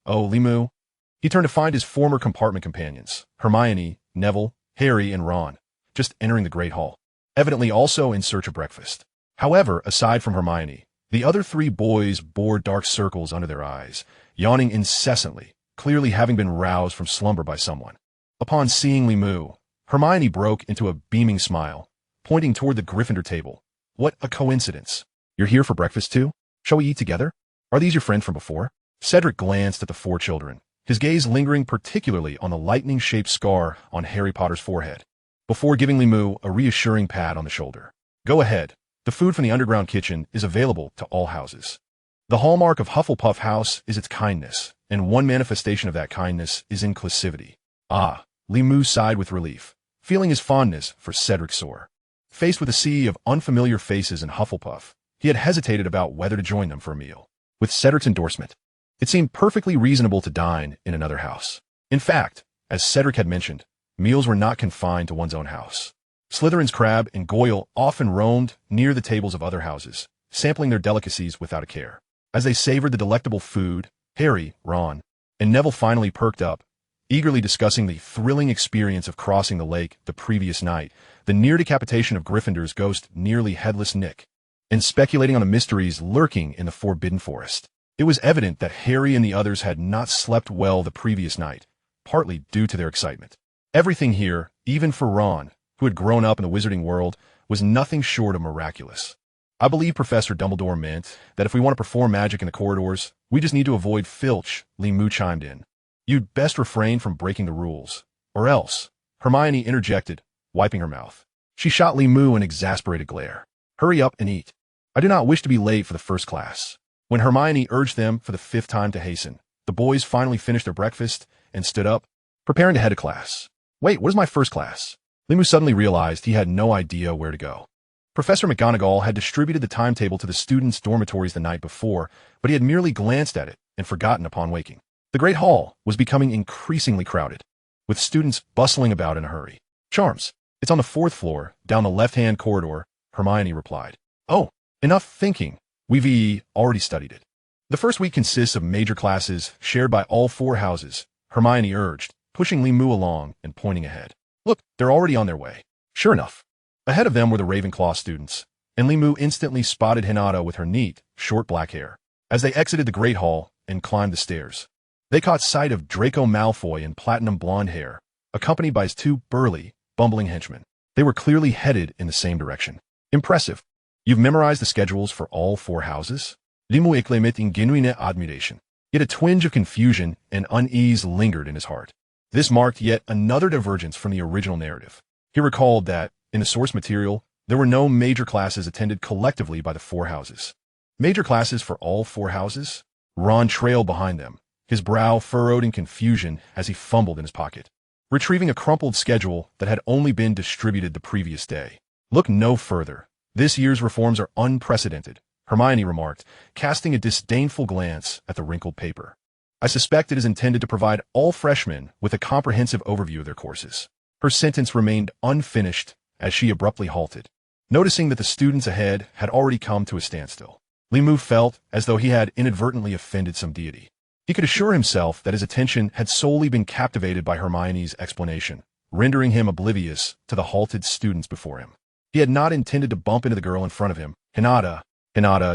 Oh, Limu. He turned to find his former compartment companions, Hermione, Neville, Harry, and Ron, just entering the Great Hall, evidently also in search of breakfast. However, aside from Hermione, the other three boys bore dark circles under their eyes, yawning incessantly, clearly having been roused from slumber by someone. Upon seeing Limu, Hermione broke into a beaming smile, pointing toward the Gryffindor table. What a coincidence. You're here for breakfast too? Shall we eat together? Are these your friends from before? Cedric glanced at the four children, his gaze lingering particularly on the lightning-shaped scar on Harry Potter's forehead, before giving Limu a reassuring pat on the shoulder. Go ahead. The food from the underground kitchen is available to all houses. The hallmark of Hufflepuff House is its kindness, and one manifestation of that kindness is inclusivity. Ah, Limu sighed with relief, feeling his fondness for Cedric soar. Faced with a sea of unfamiliar faces in Hufflepuff, he had hesitated about whether to join them for a meal. With Cedric's endorsement, it seemed perfectly reasonable to dine in another house. In fact, as Cedric had mentioned, meals were not confined to one's own house. Slytherin's Crabbe and Goyle often roamed near the tables of other houses, sampling their delicacies without a care. As they savored the delectable food, Harry, Ron, and Neville finally perked up, eagerly discussing the thrilling experience of crossing the lake the previous night, the near decapitation of Gryffindor's ghost Nearly Headless Nick, and speculating on the mysteries lurking in the Forbidden Forest. It was evident that Harry and the others had not slept well the previous night, partly due to their excitement. Everything here, even for Ron, who had grown up in the Wizarding World, was nothing short of miraculous. I believe Professor Dumbledore meant that if we want to perform magic in the corridors, we just need to avoid Filch, Limu chimed in. You'd best refrain from breaking the rules. Or else, Hermione interjected, wiping her mouth. She shot Limu an exasperated glare. Hurry up and eat. I do not wish to be late for the first class. When Hermione urged them for the fifth time to hasten, the boys finally finished their breakfast and stood up, preparing to head to class. Wait, what is my first class? Limu suddenly realized he had no idea where to go. Professor McGonagall had distributed the timetable to the students' dormitories the night before, but he had merely glanced at it and forgotten upon waking. The Great Hall was becoming increasingly crowded, with students bustling about in a hurry. Charms, it's on the fourth floor, down the left-hand corridor, Hermione replied. Oh, enough thinking. We've already studied it. The first week consists of major classes shared by all four houses, Hermione urged, pushing Limu along and pointing ahead. Look, they're already on their way. Sure enough. Ahead of them were the Ravenclaw students, and Limu instantly spotted Hinata with her neat, short black hair. As they exited the Great Hall and climbed the stairs, they caught sight of Draco Malfoy in platinum blonde hair, accompanied by his two burly, bumbling henchmen. They were clearly headed in the same direction. Impressive. You've memorized the schedules for all four houses? Limu exclaimed in genuine admiration. Yet a twinge of confusion and unease lingered in his heart. This marked yet another divergence from the original narrative. He recalled that, in the source material, there were no major classes attended collectively by the four houses. Major classes for all four houses? Ron trailed behind them, his brow furrowed in confusion as he fumbled in his pocket, retrieving a crumpled schedule that had only been distributed the previous day. Look no further. This year's reforms are unprecedented, Hermione remarked, casting a disdainful glance at the wrinkled paper. I suspect it is intended to provide all freshmen with a comprehensive overview of their courses. Her sentence remained unfinished as she abruptly halted, noticing that the students ahead had already come to a standstill. Limu felt as though he had inadvertently offended some deity. He could assure himself that his attention had solely been captivated by Hermione's explanation, rendering him oblivious to the halted students before him. He had not intended to bump into the girl in front of him. Hinata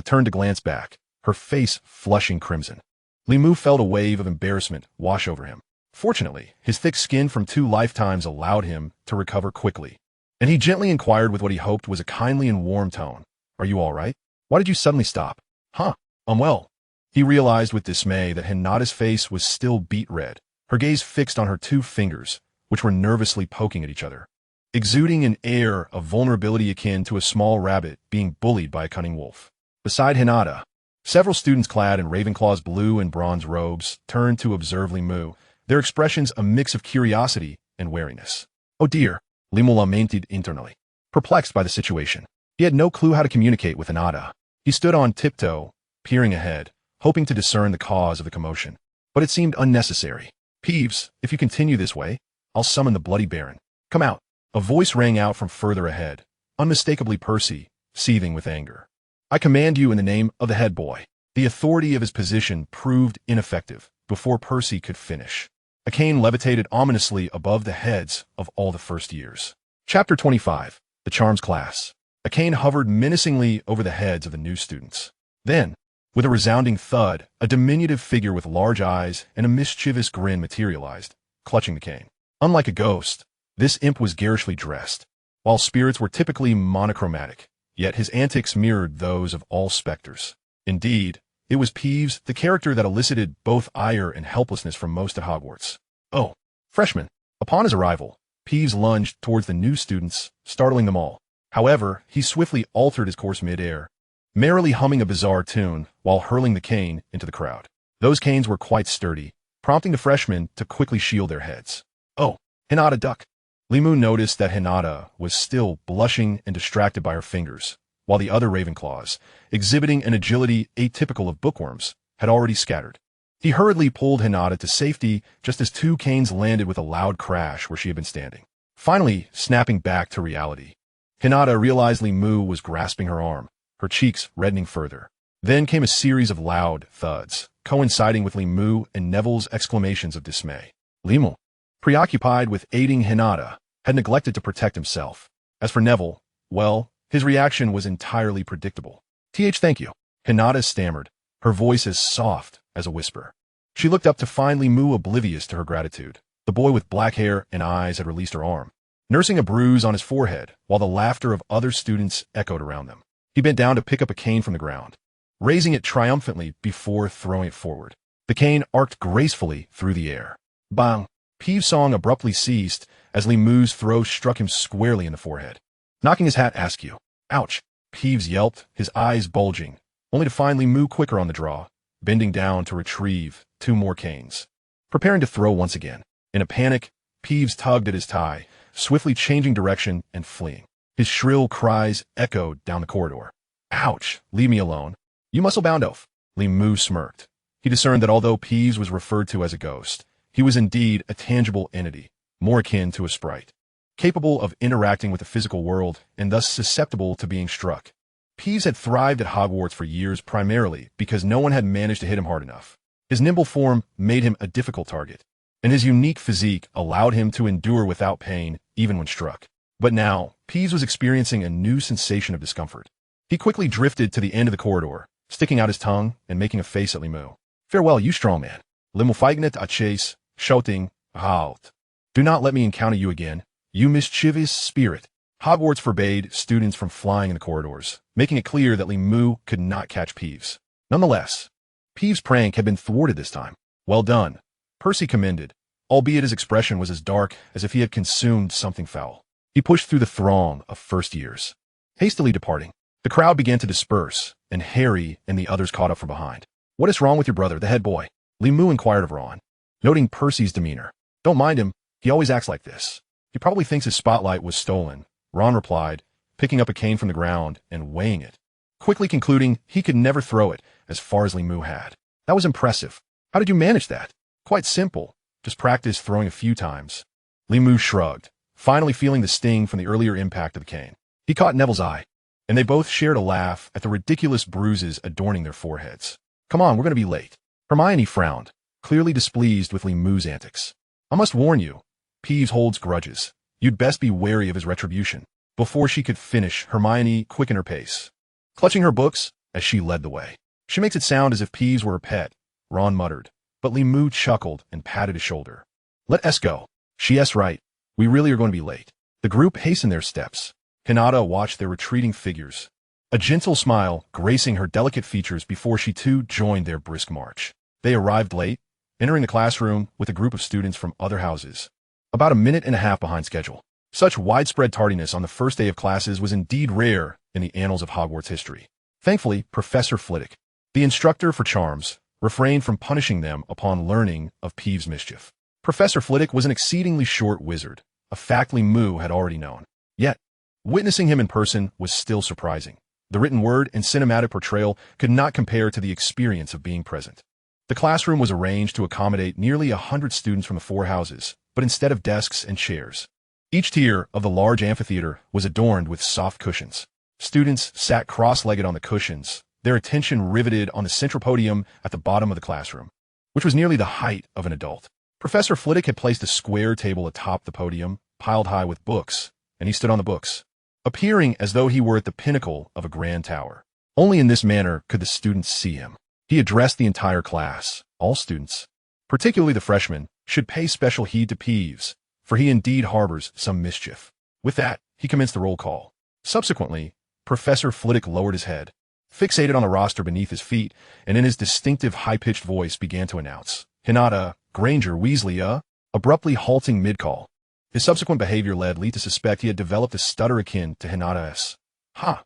turned to glance back, her face flushing crimson. Limu felt a wave of embarrassment wash over him. Fortunately, his thick skin from 2 lifetimes allowed him to recover quickly, and he gently inquired with what he hoped was a kindly and warm tone. Are you all right? Why did you suddenly stop? Huh, well. He realized with dismay that Hinata's face was still beet red, her gaze fixed on her 2 fingers, which were nervously poking at each other, exuding an air of vulnerability akin to a small rabbit being bullied by a cunning wolf. Beside Hinata, several students clad in Ravenclaw's blue and bronze robes turned to observe Limu, their expressions a mix of curiosity and wariness. Oh dear, Limu lamented internally, perplexed by the situation. He had no clue how to communicate with Hinata. He stood on tiptoe, peering ahead, hoping to discern the cause of the commotion. But it seemed unnecessary. Peeves, if you continue this way, I'll summon the Bloody Baron. Come out. A voice rang out from further ahead, unmistakably Percy, seething with anger. I command you in the name of the head boy. The authority of his position proved ineffective before Percy could finish. A cane levitated ominously above the heads of all the first years. Chapter 25. The Charms Class. A cane hovered menacingly over the heads of the new students. Then, with a resounding thud, a diminutive figure with large eyes and a mischievous grin materialized, clutching the cane. Unlike a ghost, this imp was garishly dressed. While spirits were typically monochromatic, yet his antics mirrored those of all specters. Indeed, it was Peeves, the character that elicited both ire and helplessness from most at Hogwarts. Oh, freshman. Upon his arrival, Peeves lunged towards the new students, startling them all. However, he swiftly altered his course mid-air, merrily humming a bizarre tune while hurling the cane into the crowd. Those canes were quite sturdy, prompting the freshmen to quickly shield their heads. Oh, Hinata duck. Limu noticed that Hinata was still blushing and distracted by her fingers, while the other Ravenclaws, exhibiting an agility atypical of bookworms, had already scattered. He hurriedly pulled Hinata to safety just as two canes landed with a loud crash where she had been standing. Finally, snapping back to reality, Hinata realized Limu was grasping her arm, her cheeks reddening further. Then came a series of loud thuds, coinciding with Limu and Neville's exclamations of dismay. Limu, preoccupied with aiding Hinata, had neglected to protect himself. As for Neville, well, his reaction was entirely predictable. Thank you. Hinata stammered, her voice as soft as a whisper. She looked up to find Limu oblivious to her gratitude. The boy with black hair and eyes had released her arm, nursing a bruise on his forehead while the laughter of other students echoed around them. He bent down to pick up a cane from the ground, raising it triumphantly before throwing it forward. The cane arced gracefully through the air. Bang! Peeves' song abruptly ceased as Limu's throw struck him squarely in the forehead, knocking his hat askew. Ouch! Peeves yelped, his eyes bulging, only to find Limu quicker on the draw, bending down to retrieve two more canes. Preparing to throw once again. In a panic, Peeves tugged at his tie, swiftly changing direction and fleeing. His shrill cries echoed down the corridor. Ouch! Leave me alone. You muscle-bound oaf. Limu smirked. He discerned that although Peeves was referred to as a ghost, he was indeed a tangible entity, more akin to a sprite, capable of interacting with the physical world and thus susceptible to being struck. Peeves had thrived at Hogwarts for years primarily because no one had managed to hit him hard enough. His nimble form made him a difficult target, and his unique physique allowed him to endure without pain even when struck. But now, Peeves was experiencing a new sensation of discomfort. He quickly drifted to the end of the corridor, sticking out his tongue and making a face at Limu. Farewell, you strong man. Limu feignet a chase, shouting, halt. Do not let me encounter you again, you mischievous spirit. Hogwarts forbade students from flying in the corridors, making it clear that Limu could not catch Peeves. Nonetheless, Peeves' prank had been thwarted this time. Well done, Percy commended, albeit his expression was as dark as if he had consumed something foul. He pushed through the throng of first years, hastily departing. The crowd began to disperse, and Harry and the others caught up from behind. What is wrong with your brother, the head boy? Limu inquired of Ron, noting Percy's demeanor. Don't mind him, he always acts like this. He probably thinks his spotlight was stolen, Ron replied, picking up a cane from the ground and weighing it, quickly concluding he could never throw it as far as Limu had. That was impressive. How did you manage that? Quite simple. Just practice throwing a few times. Limu shrugged, finally feeling the sting from the earlier impact of the cane. He caught Neville's eye, and they both shared a laugh at the ridiculous bruises adorning their foreheads. Come on, we're going to be late. Hermione frowned, clearly displeased with Limu's antics. I must warn you, Peeves holds grudges. You'd best be wary of his retribution. Before she could finish, Hermione quickened her pace, clutching her books as she led the way. She makes it sound as if Peeves were her pet, Ron muttered, but Limu chuckled and patted his shoulder. Let us go. She's right. We really are going to be late. The group hastened their steps. Hinata watched their retreating figures, a gentle smile gracing her delicate features before she too joined their brisk march. They arrived late, entering the classroom with a group of students from other houses, about a minute and a half behind schedule. Such widespread tardiness on the first day of classes was indeed rare in the annals of Hogwarts history. Thankfully, Professor Flitwick, the instructor for charms, refrained from punishing them upon learning of Peeves' mischief. Professor Flitwick was an exceedingly short wizard, a fact Limu had already known. Yet, witnessing him in person was still surprising. The written word and cinematic portrayal could not compare to the experience of being present. The classroom was arranged to accommodate nearly 100 students from the four houses, but instead of desks and chairs, Each tier of the large amphitheater was adorned with soft cushions. Students sat cross-legged on the cushions, their attention riveted on the central podium at the bottom of the classroom, which was nearly the height of an adult. Professor Flitwick had placed a square table atop the podium, piled high with books, and he stood on the books, appearing as though he were at the pinnacle of a grand tower. Only in this manner could the students see him. He addressed the entire class. All students, particularly the freshmen, should pay special heed to Peeves, for he indeed harbors some mischief. With that, he commenced the roll call. Subsequently, Professor Flitwick lowered his head, fixated on the roster beneath his feet, and in his distinctive high-pitched voice began to announce, Hinny, Granger, Weasley, abruptly halting mid-call. His subsequent behavior led Lee to suspect he had developed a stutter akin to Hinny's. Ha!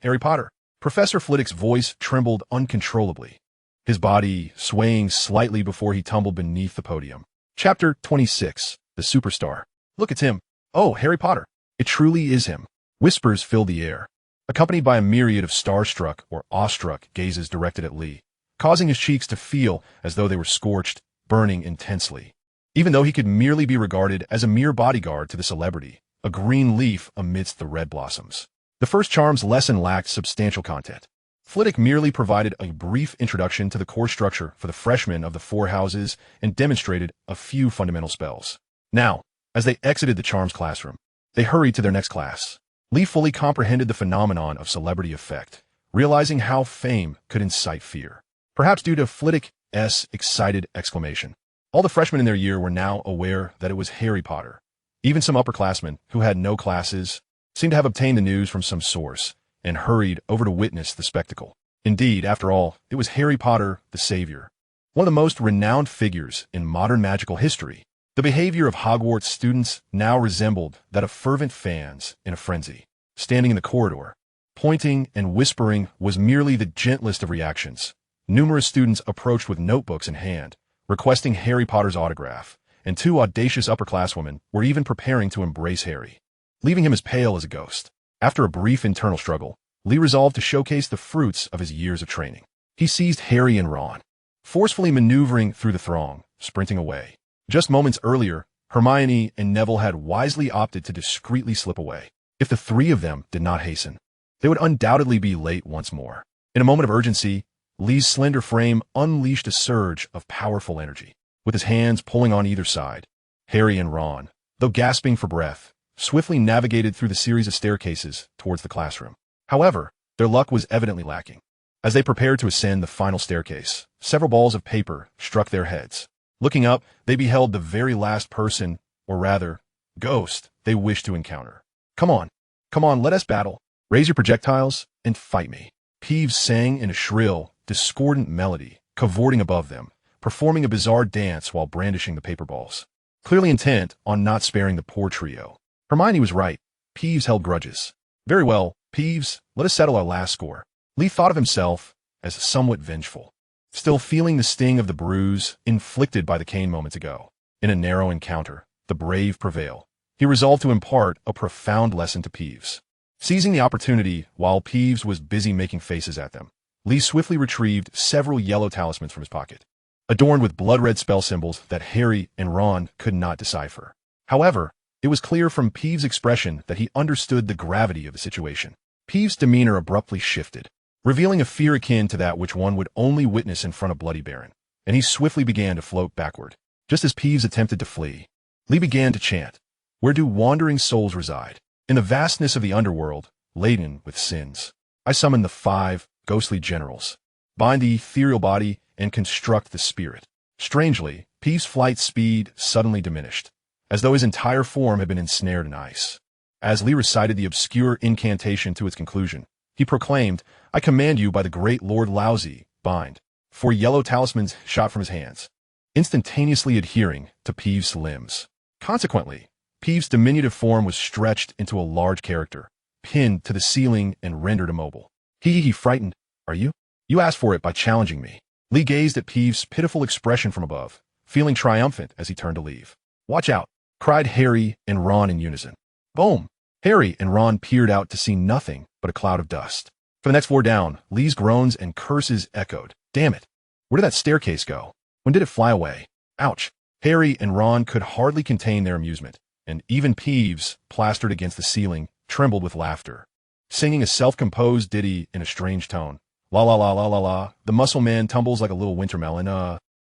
Harry Potter. Professor Flitwick's voice trembled uncontrollably, his body swaying slightly before he tumbled beneath the podium. Chapter 26. The Superstar. Look, it's him. Oh, Harry Potter. It truly is him. Whispers filled the air, accompanied by a myriad of starstruck or awestruck gazes directed at Lee, causing his cheeks to feel as though they were scorched, burning intensely. Even though he could merely be regarded as a mere bodyguard to the celebrity, a green leaf amidst the red blossoms. The first charm's lesson lacked substantial content. Flitwick merely provided a brief introduction to the course structure for the freshmen of the four houses and demonstrated a few fundamental spells. Now, as they exited the charms classroom, they hurried to their next class. Lee fully comprehended the phenomenon of celebrity effect, realizing how fame could incite fear. Perhaps due to Flitwick's excited exclamation. All the freshmen in their year were now aware that it was Harry Potter. Even some upperclassmen, who had no classes, seemed to have obtained the news from some source, and hurried over to witness the spectacle. Indeed, after all, it was Harry Potter, the savior, one of the most renowned figures in modern magical history. The behavior of Hogwarts students now resembled that of fervent fans in a frenzy. Standing in the corridor, pointing and whispering was merely the gentlest of reactions. Numerous students approached with notebooks in hand, requesting Harry Potter's autograph, and two audacious upperclasswomen were even preparing to embrace Harry, leaving him as pale as a ghost. After a brief internal struggle, Lee resolved to showcase the fruits of his years of training. He seized Harry and Ron, forcefully maneuvering through the throng, sprinting away. Just moments earlier, Hermione and Neville had wisely opted to discreetly slip away. If the three of them did not hasten, they would undoubtedly be late once more. In a moment of urgency, Lee's slender frame unleashed a surge of powerful energy. With his hands pulling on either side, Harry and Ron, though gasping for breath, swiftly navigated through the series of staircases towards the classroom. However, their luck was evidently lacking. As they prepared to ascend the final staircase, several balls of paper struck their heads. Looking up, they beheld the very last person, or rather, ghost, they wished to encounter. Come on, let us battle. Raise your projectiles and fight me. Peeves sang in a shrill, discordant melody, cavorting above them, performing a bizarre dance while brandishing the paper balls, clearly intent on not sparing the poor trio. Hermione was right. Peeves held grudges. Very well, Peeves, let us settle our last score. Lee thought of himself as somewhat vengeful, still feeling the sting of the bruise inflicted by the cane moments ago. In a narrow encounter, the brave prevail. He resolved to impart a profound lesson to Peeves. Seizing the opportunity while Peeves was busy making faces at them, Lee swiftly retrieved several yellow talismans from his pocket, adorned with blood-red spell symbols that Harry and Ron could not decipher. However, it was clear from Peeves' expression that he understood the gravity of the situation. Peeves' demeanor abruptly shifted, revealing a fear akin to that which one would only witness in front of Bloody Baron, and he swiftly began to float backward. Just as Peeves attempted to flee, Lee began to chant, "Where do wandering souls reside? In the vastness of the underworld, laden with sins. I summon the 5 ghostly generals, bind the ethereal body, and construct the spirit." Strangely, Peeves' flight speed suddenly diminished, as though his entire form had been ensnared in ice. As Lee recited the obscure incantation to its conclusion, he proclaimed, "I command you by the great Lord Lousy, bind." 4 yellow talismans shot from his hands, instantaneously adhering to Peeves' limbs. Consequently, Peeves' diminutive form was stretched into a large character, pinned to the ceiling and rendered immobile. He frightened, are you? You asked for it by challenging me. Lee gazed at Peeves' pitiful expression from above, feeling triumphant as he turned to leave. Watch out, cried Harry and Ron in unison. Boom! Harry and Ron peered out to see nothing but a cloud of dust. For the next floor down, Lee's groans and curses echoed. Damn it! Where did that staircase go? When did it fly away? Ouch! Harry and Ron could hardly contain their amusement. and even Peeves, plastered against the ceiling, trembled with laughter. Singing a self-composed ditty in a strange tone. La la la la la la, the muscle man tumbles like a little winter melon,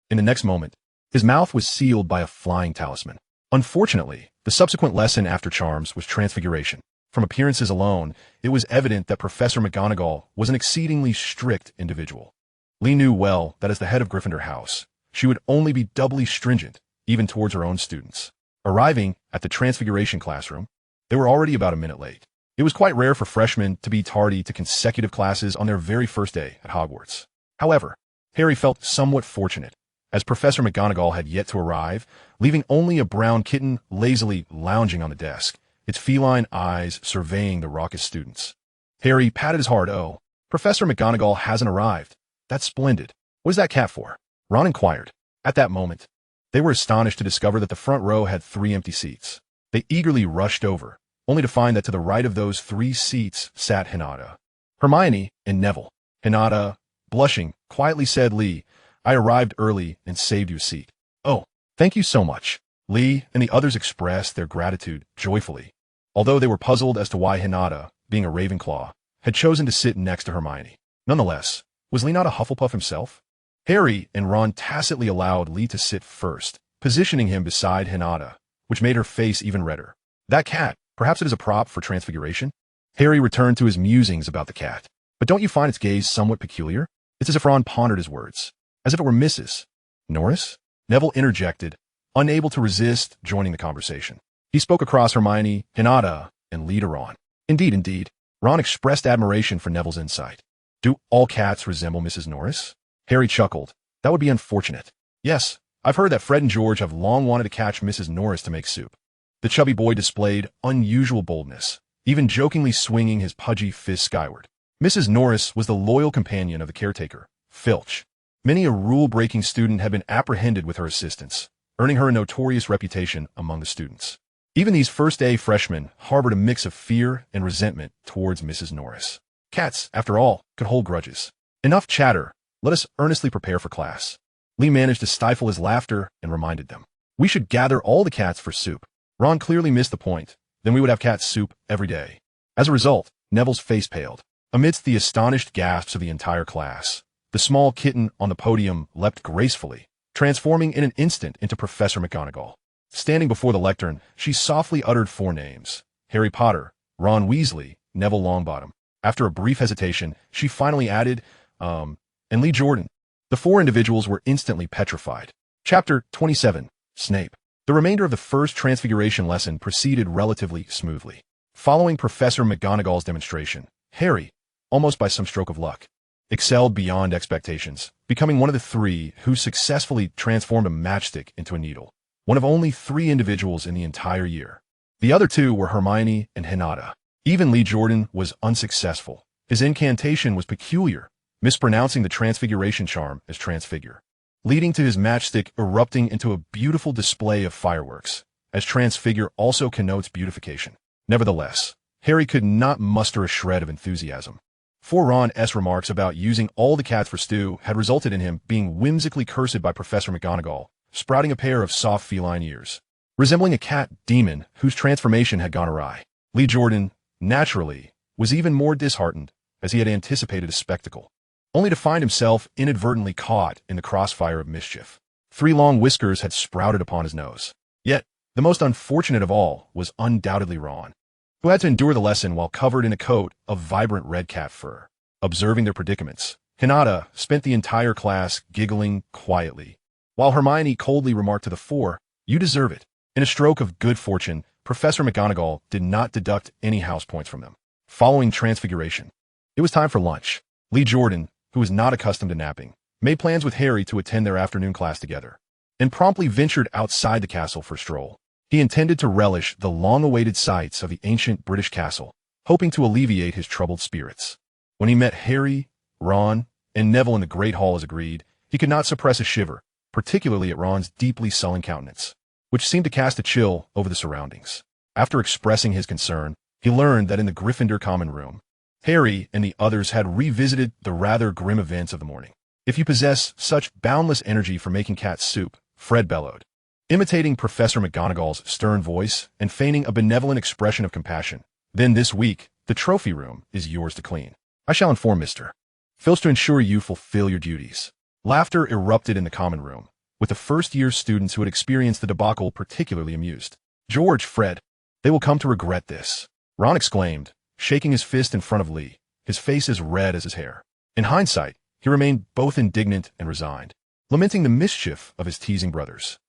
In the next moment, his mouth was sealed by a flying talisman. Unfortunately, the subsequent lesson after charms was transfiguration. From appearances alone, it was evident that Professor McGonagall was an exceedingly strict individual. Lee knew well that as the head of Gryffindor House, she would only be doubly stringent, even towards her own students. Arriving at the transfiguration classroom, they were already about a minute late. It was quite rare for freshmen to be tardy to consecutive classes on their very first day at Hogwarts. However, Harry felt somewhat fortunate, as Professor McGonagall had yet to arrive, leaving only a brown kitten lazily lounging on the desk, its feline eyes surveying the raucous students. Harry patted his heart. "Oh, Professor McGonagall hasn't arrived. That's splendid. What is that cat for?" Ron inquired. At that moment, they were astonished to discover that the front row had 3 empty seats. They eagerly rushed over, only to find that to the right of those 3 seats sat Hinata, Hermione, and Neville. Hinata, blushing, quietly said, "Lee, I arrived early and saved you a seat." "Oh, thank you so much." Lee and the others expressed their gratitude joyfully, although they were puzzled as to why Hinata, being a Ravenclaw, had chosen to sit next to Hermione. Nonetheless, was Lee not a Hufflepuff himself? Harry and Ron tacitly allowed Lee to sit first, positioning him beside Hinata, which made her face even redder. That cat, perhaps it is a prop for transfiguration? Harry returned to his musings about the cat. But don't you find its gaze somewhat peculiar? It's as if Ron pondered his words. As if it were Mrs. Norris? Neville interjected, unable to resist joining the conversation. He spoke across Hermione, Hinata, and Lee to Ron. Indeed. Ron expressed admiration for Neville's insight. "Do all cats resemble Mrs. Norris?" Harry chuckled. "That would be unfortunate." "Yes, I've heard that Fred and George have long wanted to catch Mrs. Norris to make soup." The chubby boy displayed unusual boldness, even jokingly swinging his pudgy fist skyward. Mrs. Norris was the loyal companion of the caretaker, Filch. Many a rule-breaking student had been apprehended with her assistance, earning her a notorious reputation among the students. Even these first-day freshmen harbored a mix of fear and resentment towards Mrs. Norris. Cats, after all, could hold grudges. Enough chatter. Let us earnestly prepare for class. Lee managed to stifle his laughter and reminded them. "We should gather all the cats for soup." Ron clearly missed the point. Then we would have cat soup every day. As a result, Neville's face paled. Amidst the astonished gasps of the entire class, the small kitten on the podium leapt gracefully, transforming in an instant into Professor McGonagall. Standing before the lectern, she softly uttered 4 names: Harry Potter, Ron Weasley, Neville Longbottom. After a brief hesitation, she finally added, and Lee Jordan. The 4 individuals were instantly petrified. Chapter 27. Snape. The remainder of the first Transfiguration lesson proceeded relatively smoothly. Following Professor McGonagall's demonstration, Harry, almost by some stroke of luck, excelled beyond expectations, becoming one of the 3 who successfully transformed a matchstick into a needle, one of only 3 individuals in the entire year. The other 2 were Hermione and Hinata. Even Lee Jordan was unsuccessful. His incantation was peculiar, mispronouncing the transfiguration charm as transfigure, leading to his matchstick erupting into a beautiful display of fireworks, as transfigure also connotes beautification. Nevertheless, Harry could not muster a shred of enthusiasm. For Ron's remarks about using all the cats for stew had resulted in him being whimsically cursed by Professor McGonagall, sprouting a pair of soft feline ears, resembling a cat demon whose transformation had gone awry. Lee Jordan, naturally, was even more disheartened, as he had anticipated a spectacle, only to find himself inadvertently caught in the crossfire of mischief. 3 long whiskers had sprouted upon his nose. Yet, the most unfortunate of all was undoubtedly Ron, who had to endure the lesson while covered in a coat of vibrant red cat fur. Observing their predicaments, Hinata spent the entire class giggling quietly, while Hermione coldly remarked to the 4, "You deserve it." In a stroke of good fortune, Professor McGonagall did not deduct any house points from them. Following transfiguration, it was time for lunch. Lee Jordan, who was not accustomed to napping, made plans with Harry to attend their afternoon class together, and promptly ventured outside the castle for a stroll. He intended to relish the long-awaited sights of the ancient British castle, hoping to alleviate his troubled spirits. When he met Harry, Ron, and Neville in the Great Hall as agreed, he could not suppress a shiver, particularly at Ron's deeply sullen countenance, which seemed to cast a chill over the surroundings. After expressing his concern, he learned that in the Gryffindor common room, Harry and the others had revisited the rather grim events of the morning. "If you possess such boundless energy for making cat soup," Fred bellowed, imitating Professor McGonagall's stern voice and feigning a benevolent expression of compassion. Then this week, the trophy room is yours to clean. I shall inform Mr. Filch to ensure you fulfill your duties. Laughter erupted in the common room, with the first-year students who had experienced the debacle particularly amused. George, Fred, they will come to regret this, Ron exclaimed, shaking his fist in front of Lee, his face as red as his hair. In hindsight, he remained both indignant and resigned, lamenting the mischief of his teasing brothers.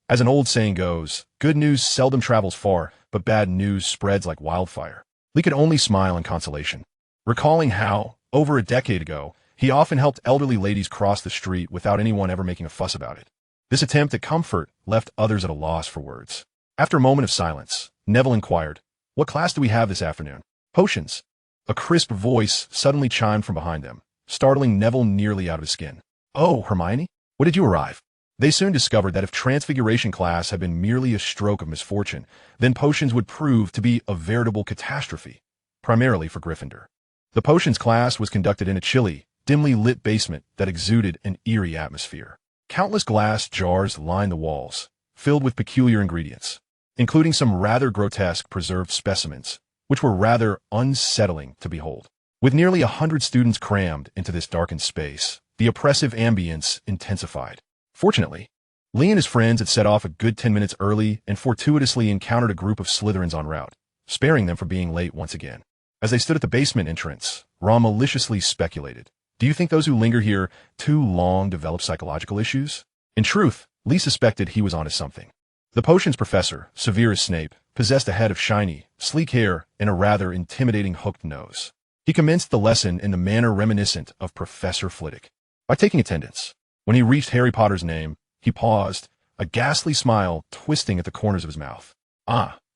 As an old saying goes, good news seldom travels far, but bad news spreads like wildfire. Lee could only smile in consolation, recalling how, over a decade ago, he often helped elderly ladies cross the street without anyone ever making a fuss about it. This attempt at comfort left others at a loss for words. After a moment of silence, Neville inquired, "What class do we have this afternoon?" "Potions." A crisp voice suddenly chimed from behind them, startling Neville nearly out of his skin. "Oh, Hermione, when did you arrive?" They soon discovered that if Transfiguration class had been merely a stroke of misfortune, then potions would prove to be a veritable catastrophe, primarily for Gryffindor. The potions class was conducted in a chilly, dimly lit basement that exuded an eerie atmosphere. Countless glass jars lined the walls, filled with peculiar ingredients, including some rather grotesque preserved specimens, which were rather unsettling to behold. With nearly 100 students crammed into this darkened space, the oppressive ambience intensified. Fortunately, Lee and his friends had set off a good 10 minutes early and fortuitously encountered a group of Slytherins en route, sparing them from being late once again. As they stood at the basement entrance, Ron maliciously speculated, "Do you think those who linger here too long develop psychological issues?" In truth, Lee suspected he was onto something. The potions professor, Severus Snape, possessed a head of shiny, sleek hair and a rather intimidating hooked nose. He commenced the lesson in the manner reminiscent of Professor Flitwick, by taking attendance. When he reached Harry Potter's name, he paused, a ghastly smile twisting at the corners of his mouth.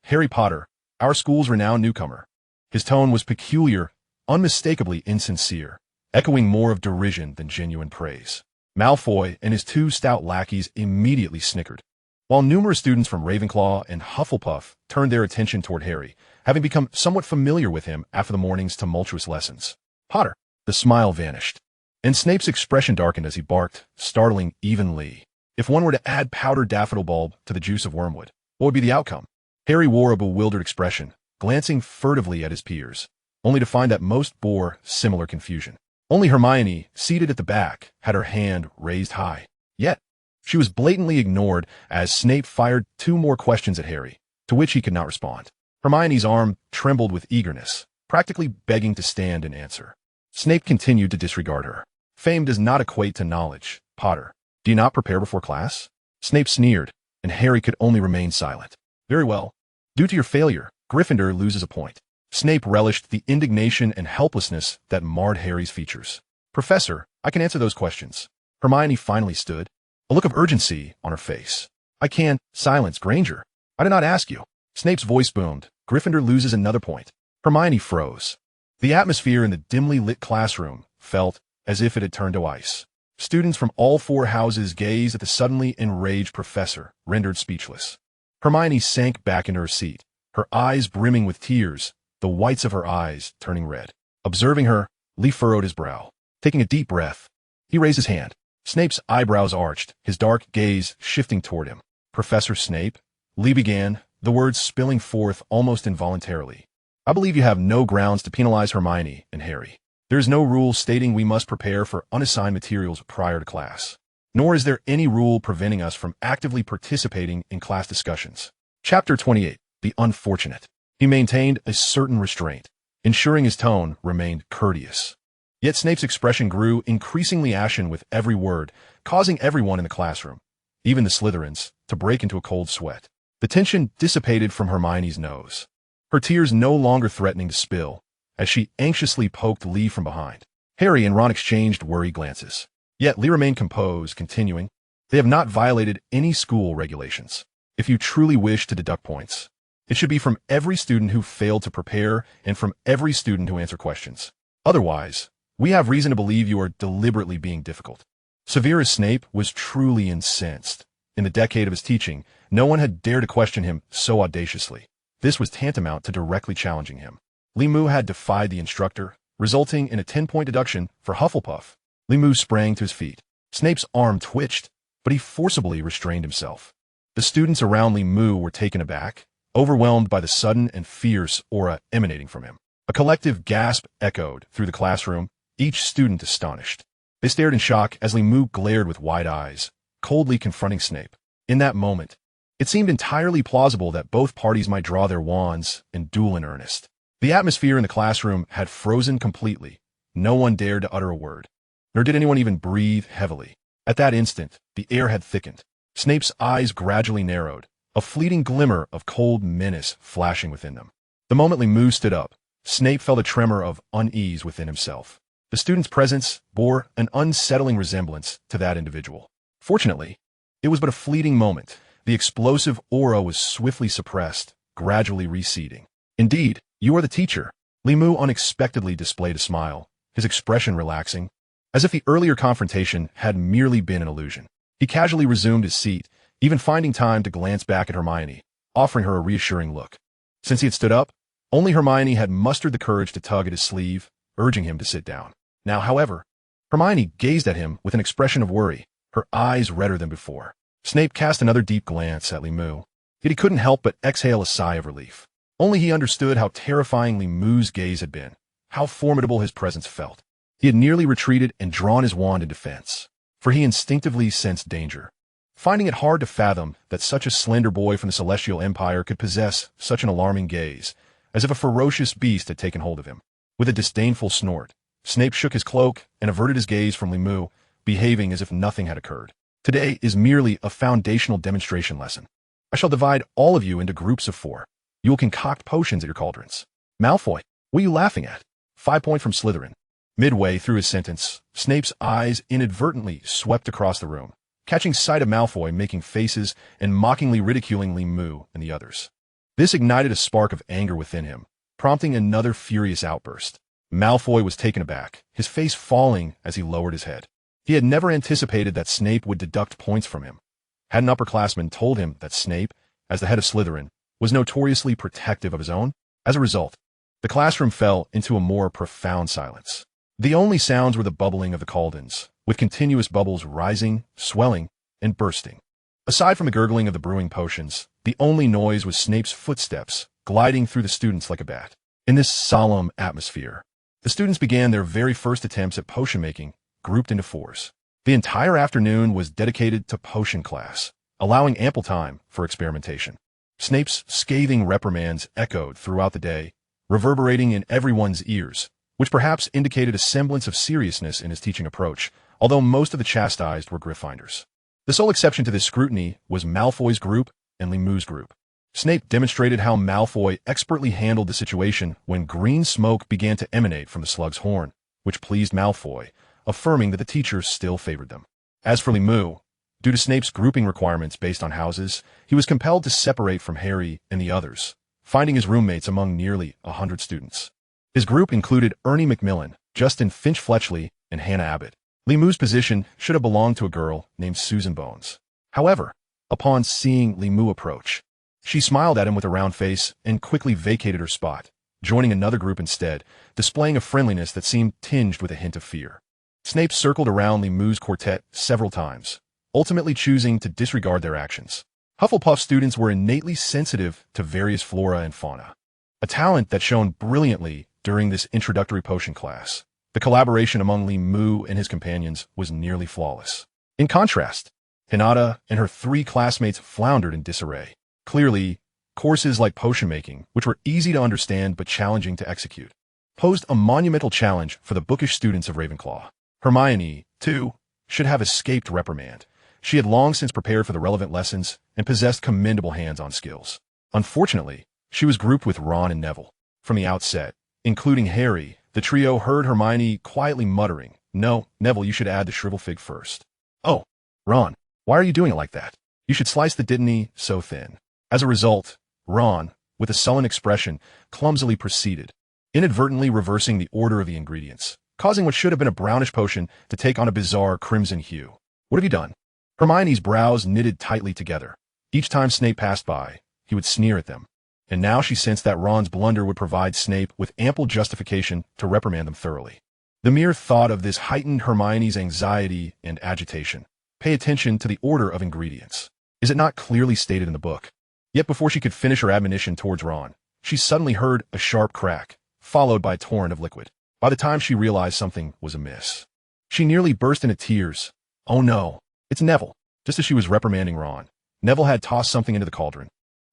Harry Potter, our school's renowned newcomer." His tone was peculiar, unmistakably insincere, echoing more of derision than genuine praise. Malfoy and his two stout lackeys immediately snickered, while numerous students from Ravenclaw and Hufflepuff turned their attention toward Harry, having become somewhat familiar with him after the morning's tumultuous lessons. "Potter." The smile vanished, and Snape's expression darkened as he barked, startling even Lee. If one were to add powdered daffodil bulb to the juice of wormwood, what would be the outcome? Harry wore a bewildered expression, glancing furtively at his peers, only to find that most bore similar confusion. Only Hermione, seated at the back, had her hand raised high. Yet, she was blatantly ignored as Snape fired 2 more questions at Harry, to which he could not respond. Hermione's arm trembled with eagerness, practically begging to stand and answer. Snape continued to disregard her. "Fame does not equate to knowledge, Potter. Do you not prepare before class?" Snape sneered, and Harry could only remain silent. "Very well. Due to your failure, Gryffindor loses a point." Snape relished the indignation and helplessness that marred Harry's features. "Professor, I can answer those questions." Hermione finally stood, a look of urgency on her face. "I can." "Silence, Granger. I did not ask you." Snape's voice boomed. "Gryffindor loses another point." Hermione froze. The atmosphere in the dimly lit classroom felt as if it had turned to ice. Students from all 4 houses gazed at the suddenly enraged professor, rendered speechless. Hermione sank back into her seat, her eyes brimming with tears, the whites of her eyes turning red. Observing her, Lee furrowed his brow. Taking a deep breath, he raised his hand. Snape's eyebrows arched, his dark gaze shifting toward him. "Professor Snape," Lee began, the words spilling forth almost involuntarily. "I believe you have no grounds to penalize Hermione and Harry. There is no rule stating we must prepare for unassigned materials prior to class. Nor is there any rule preventing us from actively participating in class discussions." Chapter 28. The Unfortunate. He maintained a certain restraint, ensuring his tone remained courteous. Yet Snape's expression grew increasingly ashen with every word, causing everyone in the classroom, even the Slytherins, to break into a cold sweat. The tension dissipated from Hermione's nose, her tears no longer threatening to spill, as she anxiously poked Lee from behind. Harry and Ron exchanged worried glances. Yet Lee remained composed, continuing, "They have not violated any school regulations. If you truly wish to deduct points, it should be from every student who failed to prepare and from every student who answered questions. Otherwise, we have reason to believe you are deliberately being difficult." Severus Snape was truly incensed. In the decade of his teaching, no one had dared to question him so audaciously. This was tantamount to directly challenging him. Lee had defied the instructor, resulting in a 10-point deduction for Hufflepuff. Lee sprang to his feet. Snape's arm twitched, but he forcibly restrained himself. The students around Li Mu were taken aback, overwhelmed by the sudden and fierce aura emanating from him. A collective gasp echoed through the classroom, each student astonished. They stared in shock as Li Mu glared with wide eyes, coldly confronting Snape. In that moment, it seemed entirely plausible that both parties might draw their wands and duel in earnest. The atmosphere in the classroom had frozen completely. No one dared to utter a word, nor did anyone even breathe heavily. At that instant, the air had thickened. Snape's eyes gradually narrowed, a fleeting glimmer of cold menace flashing within them. The moment Li Mu stood up, Snape felt a tremor of unease within himself. The student's presence bore an unsettling resemblance to that individual. Fortunately, it was but a fleeting moment. The explosive aura was swiftly suppressed, gradually receding. Indeed, you are the teacher. Li Mu unexpectedly displayed a smile, his expression relaxing, as if the earlier confrontation had merely been an illusion. He casually resumed his seat, even finding time to glance back at Hermione, offering her a reassuring look. Since he had stood up, only Hermione had mustered the courage to tug at his sleeve, urging him to sit down. Now, however, Hermione gazed at him with an expression of worry, her eyes redder than before. Snape cast another deep glance at Li Mu, yet he couldn't help but exhale a sigh of relief. Only he understood how terrifying Li Mu's gaze had been, how formidable his presence felt. He had nearly retreated and drawn his wand in defense, for he instinctively sensed danger. Finding it hard to fathom that such a slender boy from the Celestial Empire could possess such an alarming gaze, as if a ferocious beast had taken hold of him. With a disdainful snort, Snape shook his cloak and averted his gaze from Li Mu, behaving as if nothing had occurred. Today is merely a foundational demonstration lesson. I shall divide all of you into groups of 4. You will concoct potions at your cauldrons. Malfoy, what are you laughing at? 5 point from Slytherin. Midway through his sentence, Snape's eyes inadvertently swept across the room, catching sight of Malfoy making faces and mockingly ridiculing Li Mu and the others. This ignited a spark of anger within him, prompting another furious outburst. Malfoy was taken aback, his face falling as he lowered his head. He had never anticipated that Snape would deduct points from him. Had an upperclassman told him that Snape, as the head of Slytherin, was notoriously protective of his own? As a result, the classroom fell into a more profound silence. The only sounds were the bubbling of the cauldrons, with continuous bubbles rising, swelling, and bursting. Aside from the gurgling of the brewing potions, the only noise was Snape's footsteps, gliding through the students like a bat. In this solemn atmosphere, the students began their very first attempts at potion making, grouped into 4s. The entire afternoon was dedicated to potion class, allowing ample time for experimentation. Snape's scathing reprimands echoed throughout the day, reverberating in everyone's ears, which perhaps indicated a semblance of seriousness in his teaching approach, although most of the chastised were Gryffindors. The sole exception to this scrutiny was Malfoy's group and Li Mu's group. Snape demonstrated how Malfoy expertly handled the situation when green smoke began to emanate from the slug's horn, which pleased Malfoy, affirming that the teachers still favored them. As for Li Mu, due to Snape's grouping requirements based on houses, he was compelled to separate from Harry and the others, finding his roommates among nearly 100 students. His group included Ernie Macmillan, Justin Finch-Fletchley, and Hannah Abbott. Li Mu's position should have belonged to a girl named Susan Bones. However, upon seeing Li Mu approach, she smiled at him with a round face and quickly vacated her spot, joining another group instead, displaying a friendliness that seemed tinged with a hint of fear. Snape circled around Li Mu's quartet several times, ultimately choosing to disregard their actions. Hufflepuff students were innately sensitive to various flora and fauna, a talent that shone brilliantly during this introductory potion class. The collaboration among Li Mu and his companions was nearly flawless. In contrast, Hinata and her 3 classmates floundered in disarray. Clearly, courses like potion making, which were easy to understand but challenging to execute, posed a monumental challenge for the bookish students of Ravenclaw. Hermione, too, should have escaped reprimand. She had long since prepared for the relevant lessons and possessed commendable hands-on skills. Unfortunately, she was grouped with Ron and Neville. From the outset, including Harry, the trio heard Hermione quietly muttering, "No, Neville, you should add the shrivel fig first." "Oh, Ron, why are you doing it like that? You should slice the dittany so thin." As a result, Ron, with a sullen expression, clumsily proceeded, inadvertently reversing the order of the ingredients, causing what should have been a brownish potion to take on a bizarre crimson hue. "What have you done?" Hermione's brows knitted tightly together. Each time Snape passed by, he would sneer at them. And now she sensed that Ron's blunder would provide Snape with ample justification to reprimand them thoroughly. The mere thought of this heightened Hermione's anxiety and agitation. Pay attention to the order of ingredients. Is it not clearly stated in the book? Yet before she could finish her admonition towards Ron, she suddenly heard a sharp crack, followed by a torrent of liquid. By the time she realized something was amiss, she nearly burst into tears. Oh no, it's Neville. Just as she was reprimanding Ron, Neville had tossed something into the cauldron,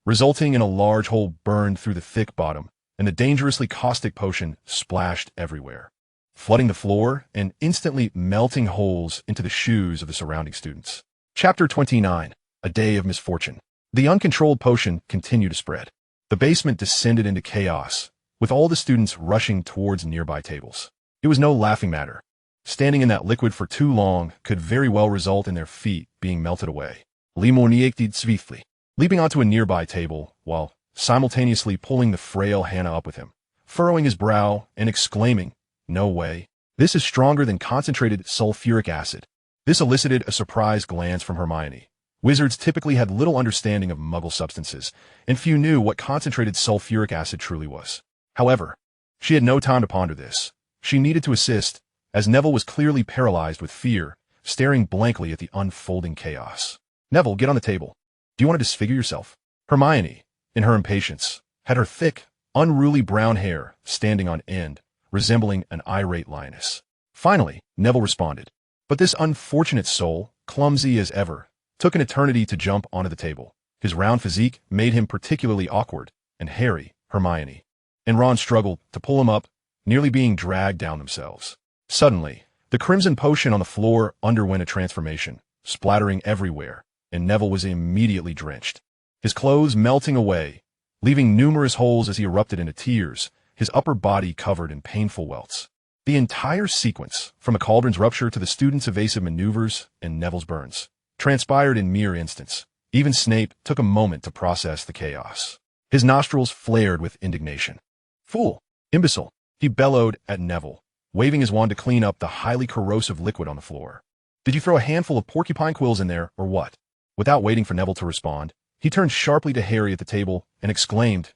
resulting in a large hole burned through the thick bottom, and the dangerously caustic potion splashed everywhere, flooding the floor and instantly melting holes into the shoes of the surrounding students. Chapter 29. A Day of Misfortune. The uncontrolled potion continued to spread. The basement descended into chaos, with all the students rushing towards nearby tables. It was no laughing matter. Standing in that liquid for too long could very well result in their feet being melted away. Limonier did swiftly, leaping onto a nearby table, while simultaneously pulling the frail Hannah up with him, furrowing his brow and exclaiming, "No way. This is stronger than concentrated sulfuric acid." This elicited a surprised glance from Hermione. Wizards typically had little understanding of Muggle substances, and few knew what concentrated sulfuric acid truly was. However, she had no time to ponder this. She needed to assist, as Neville was clearly paralyzed with fear, staring blankly at the unfolding chaos. "Neville, get on the table. Do you want to disfigure yourself?" Hermione, in her impatience, had her thick, unruly brown hair standing on end, resembling an irate lioness. Finally, Neville responded. But this unfortunate soul, clumsy as ever, took an eternity to jump onto the table. His round physique made him particularly awkward, and Harry, Hermione, and Ron struggled to pull him up, nearly being dragged down themselves. Suddenly, the crimson potion on the floor underwent a transformation, splattering everywhere, and Neville was immediately drenched. His clothes melting away, leaving numerous holes as he erupted into tears, his upper body covered in painful welts. The entire sequence, from the cauldron's rupture to the students' evasive maneuvers and Neville's burns, transpired in mere instants. Even Snape took a moment to process the chaos. His nostrils flared with indignation. "Fool! Imbecile!" he bellowed at Neville, waving his wand to clean up the highly corrosive liquid on the floor. "Did you throw a handful of porcupine quills in there, or what?" Without waiting for Neville to respond, he turned sharply to Harry at the table and exclaimed,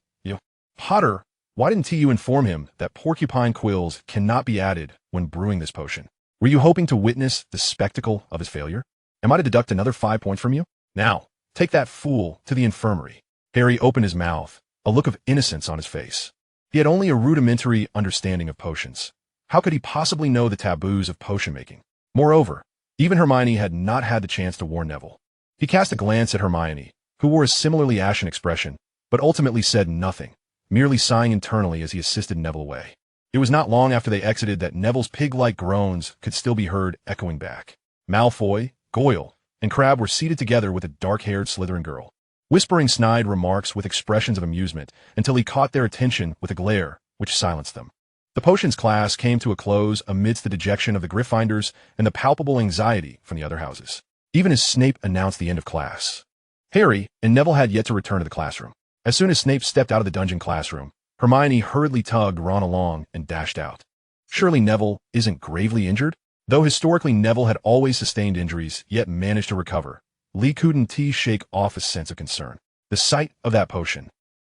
"Potter, why didn't you inform him that porcupine quills cannot be added when brewing this potion? Were you hoping to witness the spectacle of his failure? Am I to deduct another 5 points from you? Now, take that fool to the infirmary." Harry opened his mouth, a look of innocence on his face. He had only a rudimentary understanding of potions. How could he possibly know the taboos of potion making? Moreover, even Hermione had not had the chance to warn Neville. He cast a glance at Hermione, who wore a similarly ashen expression, but ultimately said nothing, merely sighing internally as he assisted Neville away. It was not long after they exited that Neville's pig-like groans could still be heard echoing back. Malfoy, Goyle, and Crabbe were seated together with a dark-haired Slytherin girl, whispering snide remarks with expressions of amusement until he caught their attention with a glare, which silenced them. The potions class came to a close amidst the dejection of the Gryffindors and the palpable anxiety from the other houses, even as Snape announced the end of class. Harry and Neville had yet to return to the classroom. As soon as Snape stepped out of the dungeon classroom, Hermione hurriedly tugged Ron along and dashed out. Surely Neville isn't gravely injured? Though historically Neville had always sustained injuries, yet managed to recover, Lee couldn't shake off a sense of concern. The sight of that potion,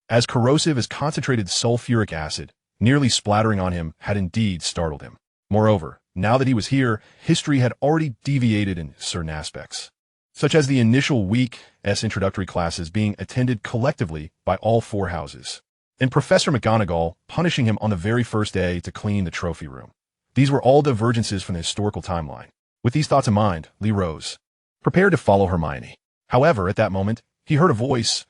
as corrosive as concentrated sulfuric acid, nearly splattering on him, had indeed startled him. Moreover, now that he was here, history had already deviated in certain aspects, such as the initial week's introductory classes being attended collectively by all 4 houses, and Professor McGonagall punishing him on the very first day to clean the trophy room. These were all divergences from the historical timeline. With these thoughts in mind, Lee rose, prepared to follow Hermione. However, at that moment, he heard a voice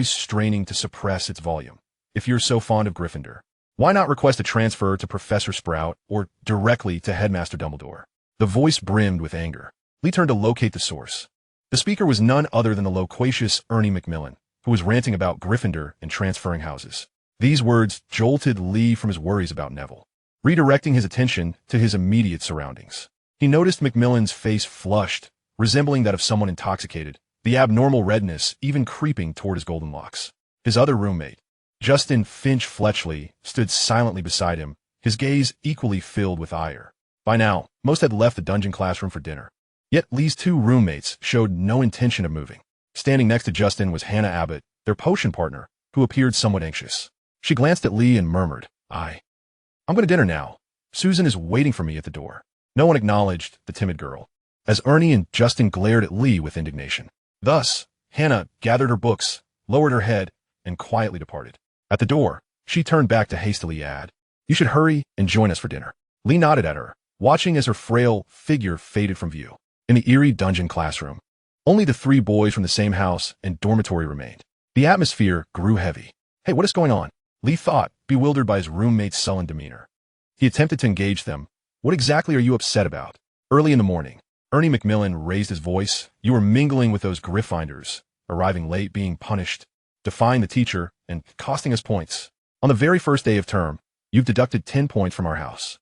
straining to suppress its volume. "If you're so fond of Gryffindor, why not request a transfer to Professor Sprout or directly to Headmaster Dumbledore?" The voice brimmed with anger. Lee turned to locate the source. The speaker was none other than the loquacious Ernie Macmillan, who was ranting about Gryffindor and transferring houses. These words jolted Lee from his worries about Neville, redirecting his attention to his immediate surroundings. He noticed Macmillan's face flushed, resembling that of someone intoxicated, the abnormal redness even creeping toward his golden locks. His other roommate, Justin Finch Fletchley, stood silently beside him, his gaze equally filled with ire. By now, most had left the dungeon classroom for dinner. Yet Lee's 2 roommates showed no intention of moving. Standing next to Justin was Hannah Abbott, their potion partner, who appeared somewhat anxious. She glanced at Lee and murmured, I'm going to dinner now. Susan is waiting for me at the door." No one acknowledged the timid girl, as Ernie and Justin glared at Lee with indignation. Thus, Hannah gathered her books, lowered her head, and quietly departed. At the door, she turned back to hastily add, "You should hurry and join us for dinner." Lee nodded at her, watching as her frail figure faded from view. In the eerie dungeon classroom, only the three boys from the same house and dormitory remained. The atmosphere grew heavy. "Hey, what is going on?" Lee thought, bewildered by his roommate's sullen demeanor. He attempted to engage them. "What exactly are you upset about?" Early in the morning, Ernie Macmillan raised his voice. "You were mingling with those Gryffindors, arriving late, being punished, defying the teacher, and costing us points. On the very first day of term, you've deducted 10 points from our house."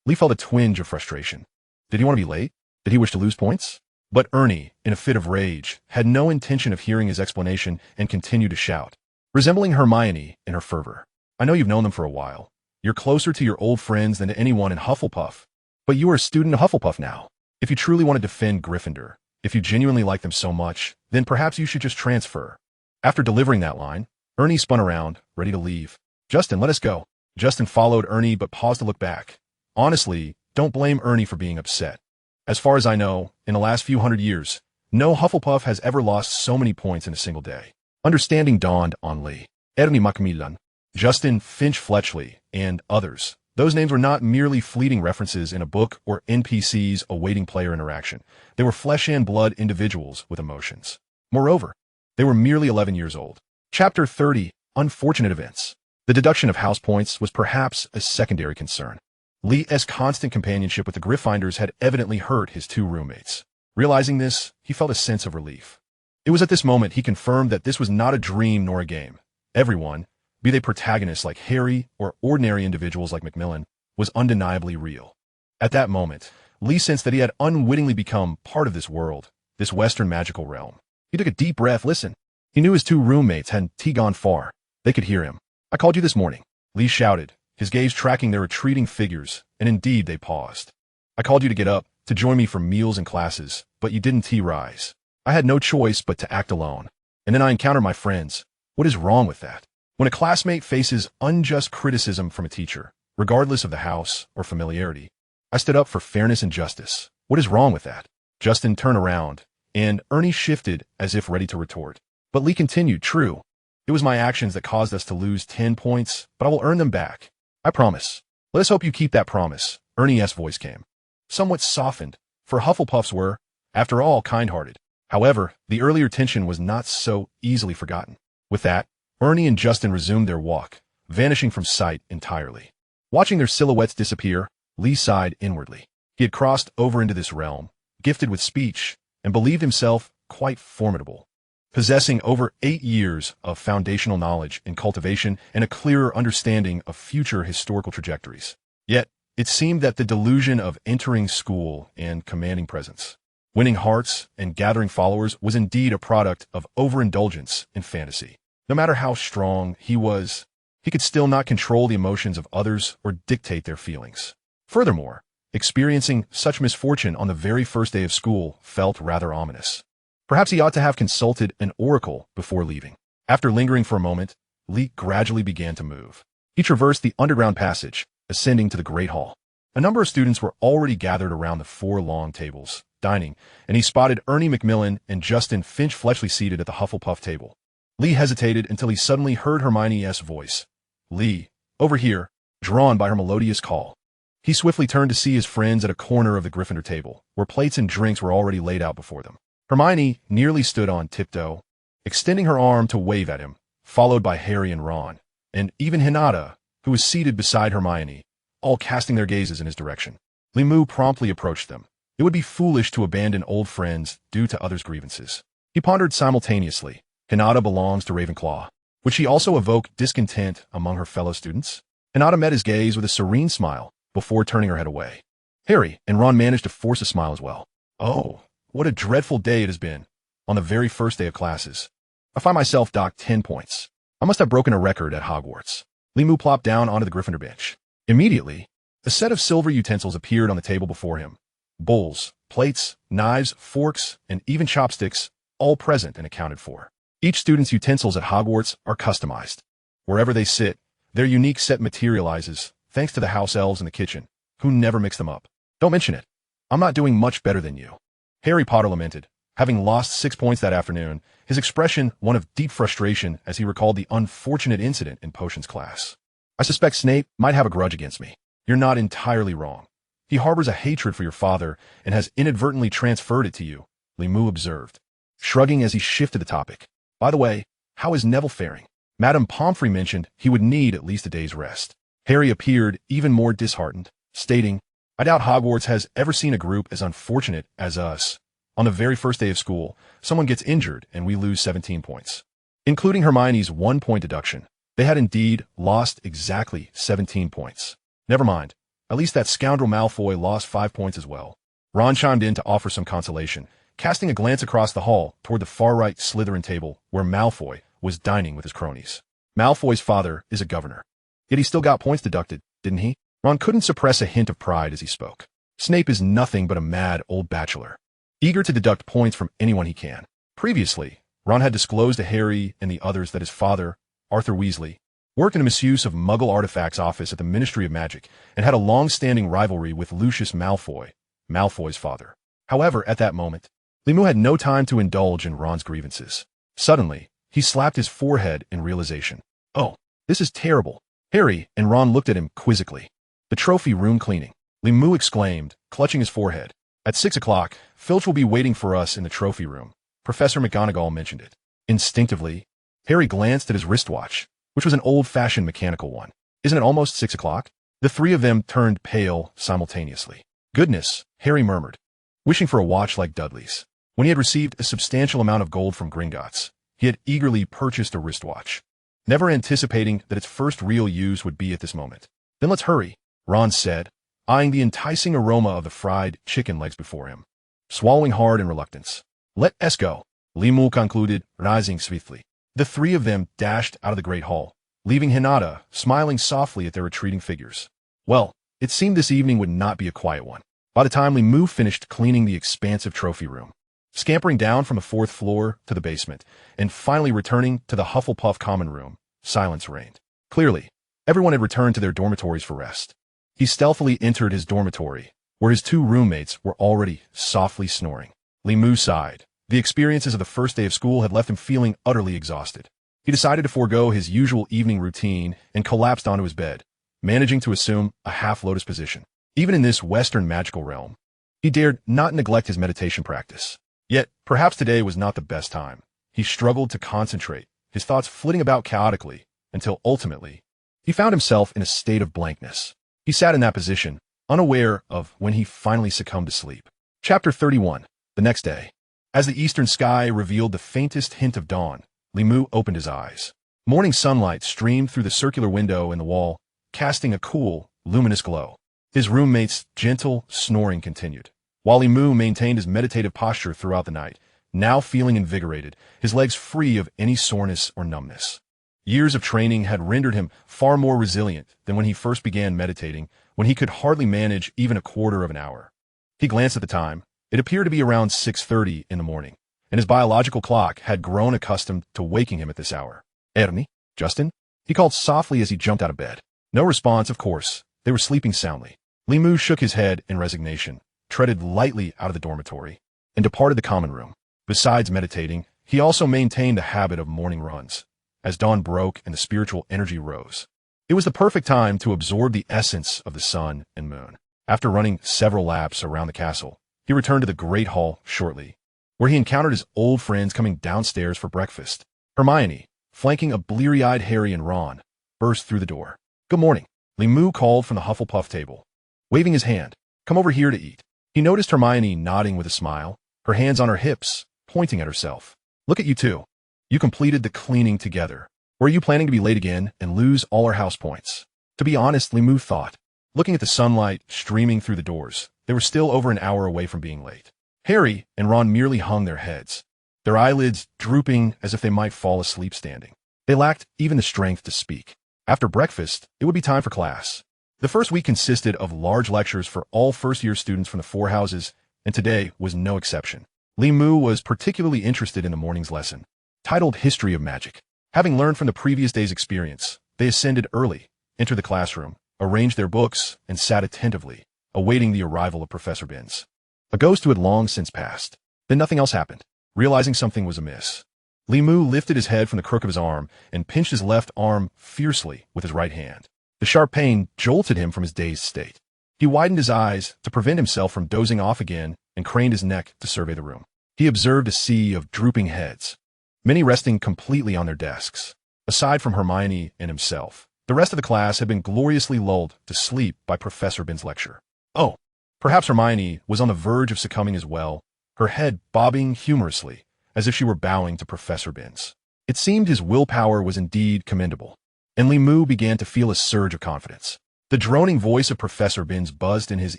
Lee felt a twinge of frustration. Did he want to be late? Did he wish to lose points? But Ernie, in a fit of rage, had no intention of hearing his explanation and continued to shout, resembling Hermione in her fervor. "I know you've known them for a while. You're closer to your old friends than to anyone in Hufflepuff. But you are a student of Hufflepuff now. If you truly want to defend Gryffindor, if you genuinely like them so much, then perhaps you should just transfer." After delivering that line, Ernie spun around, ready to leave. "Justin, let us go." Justin followed Ernie but paused to look back. Honestly, don't blame Ernie for being upset. As far as I know, in the last few hundred years, no Hufflepuff has ever lost so many points in a single day. Understanding dawned on Lee. Ernie Macmillan, Justin Finch Fletchley, and others. Those names were not merely fleeting references in a book or NPCs awaiting player interaction. They were flesh and blood individuals with emotions. Moreover, they were merely 11 years old. Chapter 30, Unfortunate Events. The deduction of house points was perhaps a secondary concern. Lee's constant companionship with the Gryffindors had evidently hurt his two roommates. Realizing this, he felt a sense of relief. It was at this moment he confirmed that this was not a dream nor a game. Everyone, be they protagonists like Harry or ordinary individuals like Macmillan, was undeniably real. At that moment, Lee sensed that he had unwittingly become part of this world, this Western magical realm. He took a deep breath. Listen. He knew his two roommates hadn't gone far. They could hear him. "I called you this morning," Lee shouted, his gaze tracking their retreating figures, and indeed they paused. "I called you to get up, to join me for meals and classes, but you didn't rise. I had no choice but to act alone. And then I encountered my friends. What is wrong with that? When a classmate faces unjust criticism from a teacher, regardless of the house or familiarity, I stood up for fairness and justice. What is wrong with that?" Justin turned around, and Ernie shifted as if ready to retort. But Lee continued, "True. It was my actions that caused us to lose 10 points, but I will earn them back. I promise. Let us hope you keep that promise." Ernie's voice came, somewhat softened, for Hufflepuffs were, after all, kind-hearted. However, the earlier tension was not so easily forgotten. With that, Ernie and Justin resumed their walk, vanishing from sight entirely. Watching their silhouettes disappear, Lee sighed inwardly. He had crossed over into this realm, gifted with speech, and believed himself quite formidable, possessing over 8 years of foundational knowledge in cultivation and a clearer understanding of future historical trajectories. Yet, it seemed that the delusion of entering school and commanding presence, winning hearts and gathering followers was indeed a product of overindulgence in fantasy. No matter how strong he was, he could still not control the emotions of others or dictate their feelings. Furthermore, experiencing such misfortune on the very first day of school felt rather ominous. Perhaps he ought to have consulted an oracle before leaving. After lingering for a moment, Lee gradually began to move. He traversed the underground passage, ascending to the Great Hall. A number of students were already gathered around the 4 long tables, dining, and he spotted Ernie Macmillan and Justin Finch Fletchley seated at the Hufflepuff table. Lee hesitated until he suddenly heard Hermione's voice. "Lee, over here," drawn by her melodious call. He swiftly turned to see his friends at a corner of the Gryffindor table, where plates and drinks were already laid out before them. Hermione nearly stood on tiptoe, extending her arm to wave at him, followed by Harry and Ron, and even Hinny, who was seated beside Hermione, all casting their gazes in his direction. Lee promptly approached them. It would be foolish to abandon old friends due to others' grievances. He pondered simultaneously. Hinny belongs to Ravenclaw. Would she also evoke discontent among her fellow students? Hinny met his gaze with a serene smile before turning her head away. Harry and Ron managed to force a smile as well. "Oh, what a dreadful day it has been, on the very first day of classes. I find myself docked 10 points. I must have broken a record at Hogwarts." Lee plopped down onto the Gryffindor bench. Immediately, a set of silver utensils appeared on the table before him. Bowls, plates, knives, forks, and even chopsticks, all present and accounted for. Each student's utensils at Hogwarts are customized. Wherever they sit, their unique set materializes, thanks to the house elves in the kitchen, who never mix them up. "Don't mention it. I'm not doing much better than you," Harry Potter lamented, Having lost 6 points that afternoon, his expression one of deep frustration as he recalled the unfortunate incident in potions class. I suspect Snape might have a grudge against me. You're not entirely wrong. He harbors a hatred for your father and has inadvertently transferred it to you, Limu observed, shrugging as he shifted the topic. By the way, how is Neville faring? Madame Pomfrey mentioned he would need at least a day's rest. Harry appeared even more disheartened, stating, I doubt Hogwarts has ever seen a group as unfortunate as us. On the very first day of school, someone gets injured and we lose 17 points. Including Hermione's 1-point deduction, they had indeed lost exactly 17 points. Never mind. At least that scoundrel Malfoy lost 5 points as well. Ron chimed in to offer some consolation, casting a glance across the hall toward the far-right Slytherin table where Malfoy was dining with his cronies. Malfoy's father is a governor. Yet he still got points deducted, didn't he? Ron couldn't suppress a hint of pride as he spoke. Snape is nothing but a mad old bachelor, eager to deduct points from anyone he can. Previously, Ron had disclosed to Harry and the others that his father, Arthur Weasley, worked in a misuse of Muggle artifacts office at the Ministry of Magic and had a long-standing rivalry with Lucius Malfoy, Malfoy's father. However, at that moment, Limu had no time to indulge in Ron's grievances. Suddenly, he slapped his forehead in realization. Oh, this is terrible. Harry and Ron looked at him quizzically. The trophy room cleaning, Limu exclaimed, clutching his forehead. At 6 o'clock, Filch will be waiting for us in the trophy room. Professor McGonagall mentioned it. Instinctively, Harry glanced at his wristwatch, which was an old-fashioned mechanical one. Isn't it almost 6 o'clock? The three of them turned pale simultaneously. Goodness, Harry murmured, wishing for a watch like Dudley's. When he had received a substantial amount of gold from Gringotts, he had eagerly purchased a wristwatch, never anticipating that its first real use would be at this moment. Then let's hurry, Ron said, eyeing the enticing aroma of the fried chicken legs before him, swallowing hard in reluctance. Let us go, Limu concluded, rising swiftly. The three of them dashed out of the great hall, leaving Hinata smiling softly at their retreating figures. Well, it seemed this evening would not be a quiet one. By the time Limu finished cleaning the expansive trophy room, scampering down from the 4th floor to the basement, and finally returning to the Hufflepuff common room, silence reigned. Clearly, everyone had returned to their dormitories for rest. He stealthily entered his dormitory, where his 2 roommates were already softly snoring. Limu sighed. The experiences of the first day of school had left him feeling utterly exhausted. He decided to forego his usual evening routine and collapsed onto his bed, managing to assume a half-lotus position. Even in this Western magical realm, he dared not neglect his meditation practice. Yet, perhaps today was not the best time. He struggled to concentrate, his thoughts flitting about chaotically, until ultimately, he found himself in a state of blankness. He sat in that position, unaware of when he finally succumbed to sleep. Chapter 31. The next day. As the eastern sky revealed the faintest hint of dawn, Limu opened his eyes. Morning sunlight streamed through the circular window in the wall, casting a cool, luminous glow. His roommate's gentle snoring continued, while Limu maintained his meditative posture throughout the night, now feeling invigorated, his legs free of any soreness or numbness. Years of training had rendered him far more resilient than when he first began meditating, when he could hardly manage even a quarter of an hour. He glanced at the time. It appeared to be around 6:30 in the morning, and his biological clock had grown accustomed to waking him at this hour. Ernie? Justin? He called softly as he jumped out of bed. No response, of course. They were sleeping soundly. Limu shook his head in resignation, treaded lightly out of the dormitory, and departed the common room. Besides meditating, he also maintained the habit of morning runs. As dawn broke and the spiritual energy rose, it was the perfect time to absorb the essence of the sun and moon. After running several laps around the castle, he returned to the Great Hall shortly, where he encountered his old friends coming downstairs for breakfast. Hermione, flanking a bleary-eyed Harry and Ron, burst through the door. Good morning, Limu called from the Hufflepuff table, waving his hand. Come over here to eat. He noticed Hermione nodding with a smile, her hands on her hips, pointing at herself. Look at you two. You completed the cleaning together. Or are you planning to be late again and lose all our house points? To be honest, Limu thought, looking at the sunlight streaming through the doors, they were still over an hour away from being late. Harry and Ron merely hung their heads, their eyelids drooping as if they might fall asleep standing. They lacked even the strength to speak. After breakfast, it would be time for class. The first week consisted of large lectures for all first-year students from the 4 houses, and today was no exception. Limu was particularly interested in the morning's lesson, titled History of Magic. Having learned from the previous day's experience, they ascended early, entered the classroom, arranged their books, and sat attentively, awaiting the arrival of Professor Binns, a ghost who had long since passed. Then nothing else happened. Realizing something was amiss, Li Mu lifted his head from the crook of his arm and pinched his left arm fiercely with his right hand. The sharp pain jolted him from his dazed state. He widened his eyes to prevent himself from dozing off again and craned his neck to survey the room. He observed a sea of drooping heads, many resting completely on their desks. Aside from Hermione and himself, the rest of the class had been gloriously lulled to sleep by Professor Bin's lecture. Oh, perhaps Hermione was on the verge of succumbing as well, her head bobbing humorously, as if she were bowing to Professor Bin's. It seemed his willpower was indeed commendable, and Li Mu began to feel a surge of confidence. The droning voice of Professor Bin's buzzed in his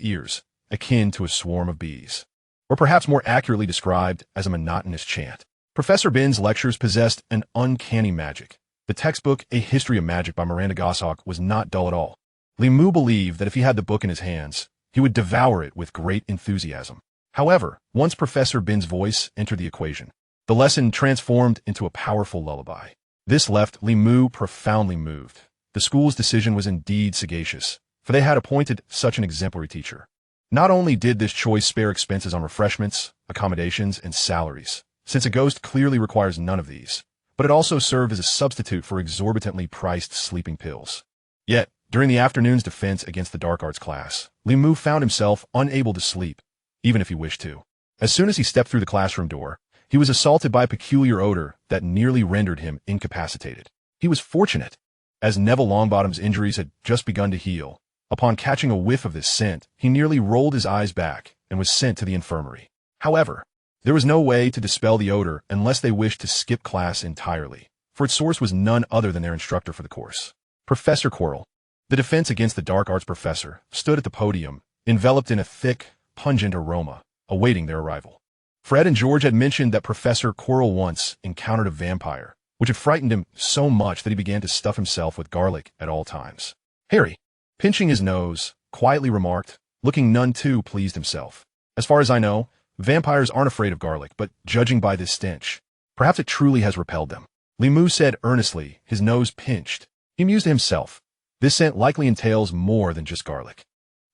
ears, akin to a swarm of bees, or perhaps more accurately described as a monotonous chant. Professor Bin's lectures possessed an uncanny magic. The textbook, A History of Magic by Miranda Goshawk, was not dull at all. Li Mu believed that if he had the book in his hands, he would devour it with great enthusiasm. However, once Professor Bin's voice entered the equation, the lesson transformed into a powerful lullaby. This left Li Mu profoundly moved. The school's decision was indeed sagacious, for they had appointed such an exemplary teacher. Not only did this choice spare expenses on refreshments, accommodations, and salaries, since a ghost clearly requires none of these, but it also served as a substitute for exorbitantly priced sleeping pills. Yet, during the afternoon's defense against the dark arts class, Li Mu found himself unable to sleep, even if he wished to. As soon as he stepped through the classroom door, he was assaulted by a peculiar odor that nearly rendered him incapacitated. He was fortunate, as Neville Longbottom's injuries had just begun to heal. Upon catching a whiff of this scent, he nearly rolled his eyes back and was sent to the infirmary. However, there was no way to dispel the odor unless they wished to skip class entirely, for its source was none other than their instructor for the course. Professor Quirrell, the defense against the dark arts professor, stood at the podium, enveloped in a thick, pungent aroma, awaiting their arrival. Fred and George had mentioned that Professor Quirrell once encountered a vampire, which had frightened him so much that he began to stuff himself with garlic at all times. Harry, pinching his nose, quietly remarked, looking none too pleased himself. As far as I know, vampires aren't afraid of garlic, but judging by this stench, perhaps it truly has repelled them. Li Mu said earnestly, his nose pinched. He mused to himself. This scent likely entails more than just garlic.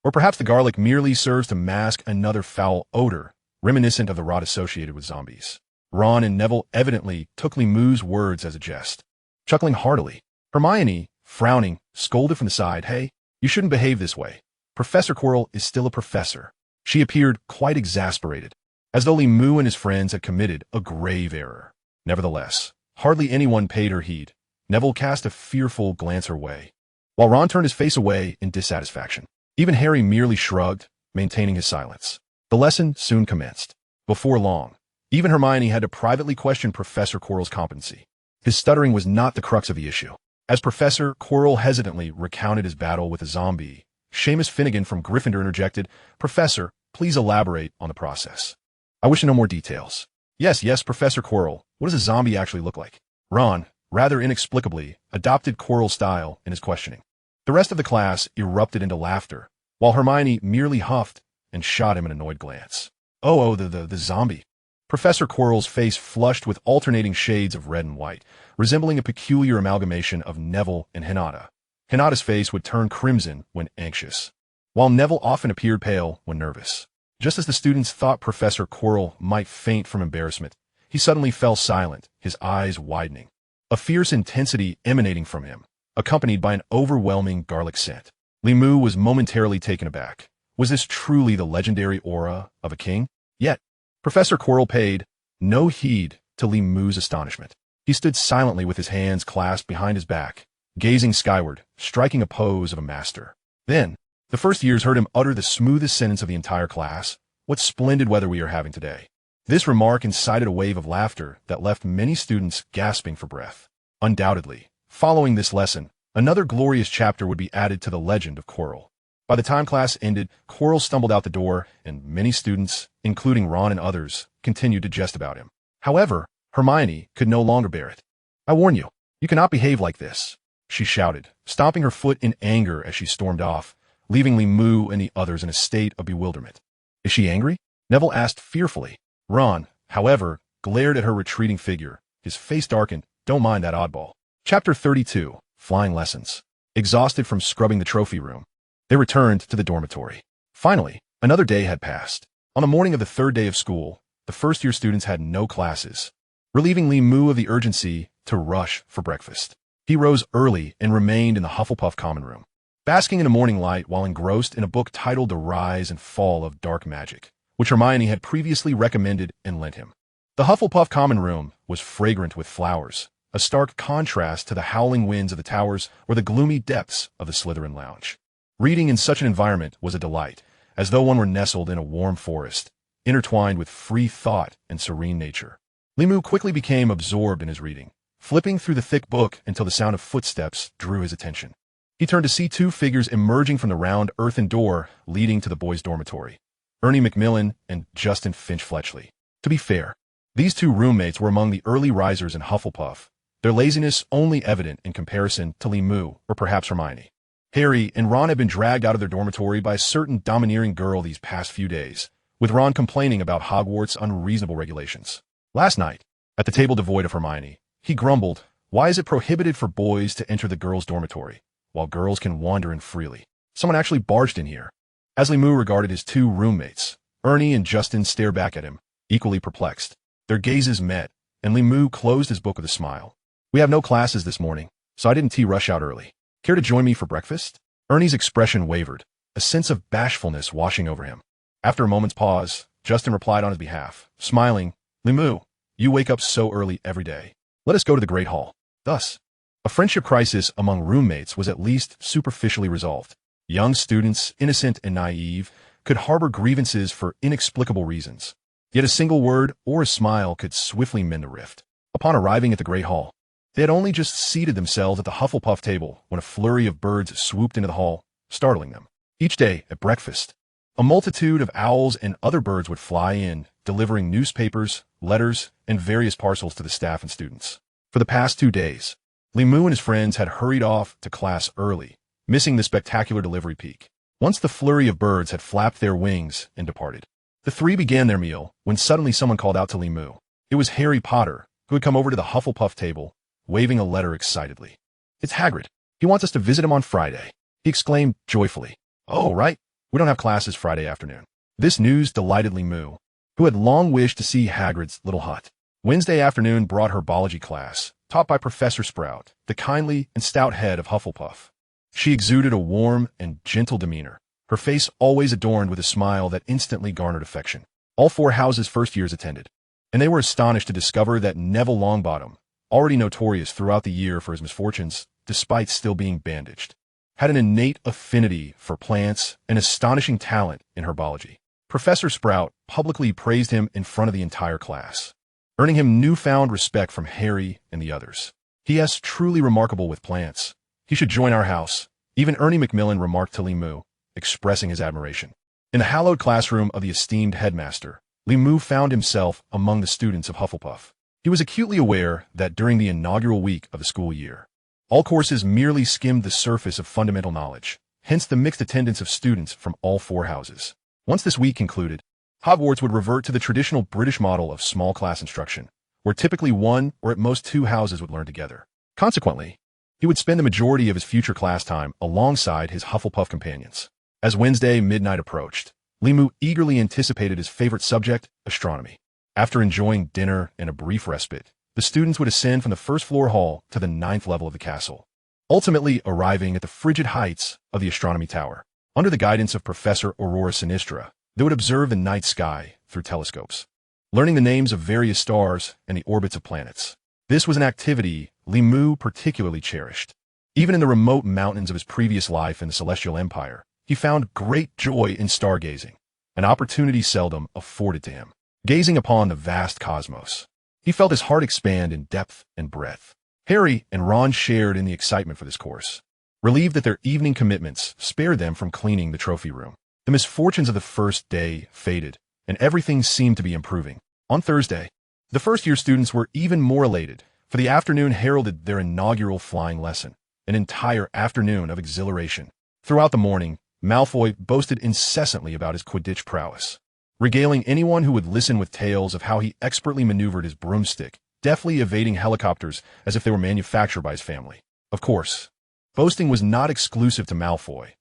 Or perhaps the garlic merely serves to mask another foul odor, reminiscent of the rot associated with zombies. Ron and Neville evidently took Li Mu's words as a jest, chuckling heartily. Hermione, frowning, scolded from the side, "Hey, you shouldn't behave this way. Professor Quirrell is still a professor." She appeared quite exasperated, as though Li Mu and his friends had committed a grave error. Nevertheless, hardly anyone paid her heed. Neville cast a fearful glance her way, while Ron turned his face away in dissatisfaction. Even Harry merely shrugged, maintaining his silence. The lesson soon commenced. Before long, even Hermione had to privately question Professor Quirrell's competency. His stuttering was not the crux of the issue. As Professor Quirrell hesitantly recounted his battle with a zombie, Seamus Finnegan from Gryffindor interjected, "Professor, please elaborate on the process. I wish to know more details." Yes, Professor Quirrell. What does a zombie actually look like?" Ron, rather inexplicably, adopted Quirrell's style in his questioning. The rest of the class erupted into laughter, while Hermione merely huffed and shot him an annoyed glance. The zombie. Professor Quirrell's face flushed with alternating shades of red and white, resembling a peculiar amalgamation of Neville and Hinata. Hinata's face would turn crimson when anxious, while Neville often appeared pale when nervous. Just as the students thought Professor Quirrell might faint from embarrassment, he suddenly fell silent, his eyes widening, a fierce intensity emanating from him, accompanied by an overwhelming garlic scent. Li Mu was momentarily taken aback. Was this truly the legendary aura of a king? Yet, Professor Quirrell paid no heed to Li Mu's astonishment. He stood silently with his hands clasped behind his back, gazing skyward, striking a pose of a master. Then, the first years heard him utter the smoothest sentence of the entire class. "What splendid weather we are having today." This remark incited a wave of laughter that left many students gasping for breath. Undoubtedly, following this lesson, another glorious chapter would be added to the legend of Quirrell. By the time class ended, Quirrell stumbled out the door, and many students, including Ron and others, continued to jest about him. However, Hermione could no longer bear it. "I warn you, you cannot behave like this," she shouted, stomping her foot in anger as she stormed off, leaving Li Mu and the others in a state of bewilderment. "Is she angry?" Neville asked fearfully. Ron, however, glared at her retreating figure, his face darkened. "Don't mind that oddball." Chapter 32, Flying Lessons. Exhausted from scrubbing the trophy room, they returned to the dormitory. Finally, another day had passed. On the morning of the third day of school, the first-year students had no classes, relieving Moo of the urgency to rush for breakfast. He rose early and remained in the Hufflepuff common room, basking in the morning light while engrossed in a book titled The Rise and Fall of Dark Magic, which Hermione had previously recommended and lent him. The Hufflepuff common room was fragrant with flowers, a stark contrast to the howling winds of the towers or the gloomy depths of the Slytherin lounge. Reading in such an environment was a delight, as though one were nestled in a warm forest, intertwined with free thought and serene nature. Moo quickly became absorbed in his reading, flipping through the thick book until the sound of footsteps drew his attention. He turned to see two figures emerging from the round earthen door leading to the boys' dormitory, Ernie Macmillan and Justin Finch-Fletchley. To be fair, these two roommates were among the early risers in Hufflepuff, their laziness only evident in comparison to Moo or perhaps Hermione. Harry and Ron had been dragged out of their dormitory by a certain domineering girl these past few days, with Ron complaining about Hogwarts' unreasonable regulations. Last night, at the table devoid of Hermione, he grumbled, "Why is it prohibited for boys to enter the girls' dormitory, while girls can wander in freely? Someone actually barged in here." As Moo regarded his two roommates, Ernie and Justin stared back at him, equally perplexed. Their gazes met, and Moo closed his book with a smile. "We have no classes this morning, so I didn't rush out early. Care to join me for breakfast?" Ernie's expression wavered, a sense of bashfulness washing over him. After a moment's pause, Justin replied on his behalf, smiling, "Moo, you wake up so early every day. Let us go to the Great Hall." Thus, a friendship crisis among roommates was at least superficially resolved. Young students, innocent and naive, could harbor grievances for inexplicable reasons. Yet a single word or a smile could swiftly mend a rift. Upon arriving at the Great Hall, they had only just seated themselves at the Hufflepuff table when a flurry of birds swooped into the hall, startling them. Each day, at breakfast, a multitude of owls and other birds would fly in, delivering newspapers, letters, and various parcels to the staff and students. For the past 2 days, Moo and his friends had hurried off to class early, missing the spectacular delivery peak. Once the flurry of birds had flapped their wings and departed, the three began their meal when suddenly someone called out to Moo. It was Harry Potter, who had come over to the Hufflepuff table, waving a letter excitedly. "It's Hagrid. He wants us to visit him on Friday," he exclaimed joyfully. "Oh, right. We don't have classes Friday afternoon." This news delighted Moo, who had long wished to see Hagrid's little hut. Wednesday afternoon brought her biology class, taught by Professor Sprout, the kindly and stout head of Hufflepuff. She exuded a warm and gentle demeanor, her face always adorned with a smile that instantly garnered affection. All 4 houses' first years attended, and they were astonished to discover that Neville Longbottom, already notorious throughout the year for his misfortunes, despite still being bandaged, had an innate affinity for plants and astonishing talent in herbology. Professor Sprout publicly praised him in front of the entire class, earning him newfound respect from Harry and the others. "He is truly remarkable with plants. He should join our house," even Ernie Macmillan remarked to Moo, expressing his admiration. In the hallowed classroom of the esteemed headmaster, Moo found himself among the students of Hufflepuff. He was acutely aware that during the inaugural week of the school year, all courses merely skimmed the surface of fundamental knowledge, hence the mixed attendance of students from all 4 houses. Once this week concluded, Hogwarts would revert to the traditional British model of small class instruction, where typically 1 or at most 2 houses would learn together. Consequently, he would spend the majority of his future class time alongside his Hufflepuff companions. As Wednesday midnight approached, Moo eagerly anticipated his favorite subject, astronomy. After enjoying dinner and a brief respite, the students would ascend from the first-floor hall to the 9th level of the castle, ultimately arriving at the frigid heights of the astronomy tower. Under the guidance of Professor Aurora Sinistra, they would observe the night sky through telescopes, learning the names of various stars and the orbits of planets. This was an activity Moo particularly cherished. Even in the remote mountains of his previous life in the Celestial Empire, he found great joy in stargazing, an opportunity seldom afforded to him. Gazing upon the vast cosmos, he felt his heart expand in depth and breadth. Harry and Ron shared in the excitement for this course, relieved that their evening commitments spared them from cleaning the trophy room. The misfortunes of the first day faded, and everything seemed to be improving. On Thursday, the first-year students were even more elated, for the afternoon heralded their inaugural flying lesson, an entire afternoon of exhilaration. Throughout the morning, Malfoy boasted incessantly about his Quidditch prowess, regaling anyone who would listen with tales of how he expertly maneuvered his broomstick, deftly evading helicopters as if they were manufactured by his family. Of course, boasting was not exclusive to Malfoy.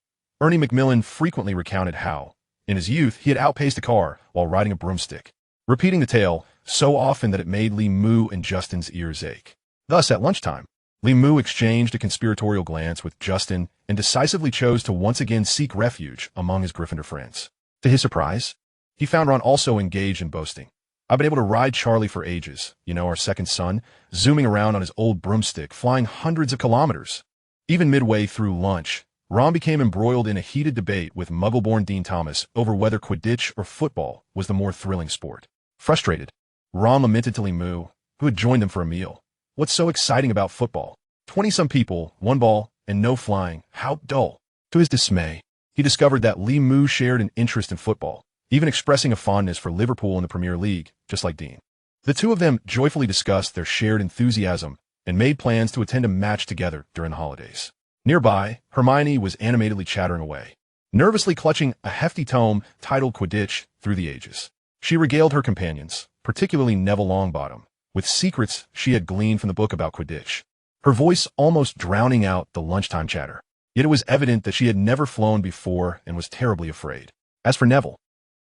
Ernie Macmillan frequently recounted how, in his youth, he had outpaced a car while riding a broomstick. repeating the tale so often that it made Li Mu and Justin's ears ache. Thus, at lunchtime, Li Mu exchanged a conspiratorial glance with Justin and decisively chose to once again seek refuge among his Gryffindor friends. To his surprise, he found Ron also engaged in boasting. "I've been able to ride Charlie for ages, our second son, zooming around on his old broomstick, flying hundreds of kilometers." Even midway through lunch, Ron became embroiled in a heated debate with Muggle-born Dean Thomas over whether Quidditch or football was the more thrilling sport. Frustrated, Ron lamented to Li Mu, who had joined them for a meal. "What's so exciting about football? 20-some people, one ball, and no flying. How dull." To his dismay, he discovered that Li Mu shared an interest in football, even expressing a fondness for Liverpool in the Premier League, just like Dean. The two of them joyfully discussed their shared enthusiasm and made plans to attend a match together during the holidays. Nearby, Hermione was animatedly chattering away, nervously clutching a hefty tome titled Quidditch Through the Ages. She regaled her companions, particularly Neville Longbottom, with secrets she had gleaned from the book about Quidditch, her voice almost drowning out the lunchtime chatter. Yet it was evident that she had never flown before and was terribly afraid. As for Neville,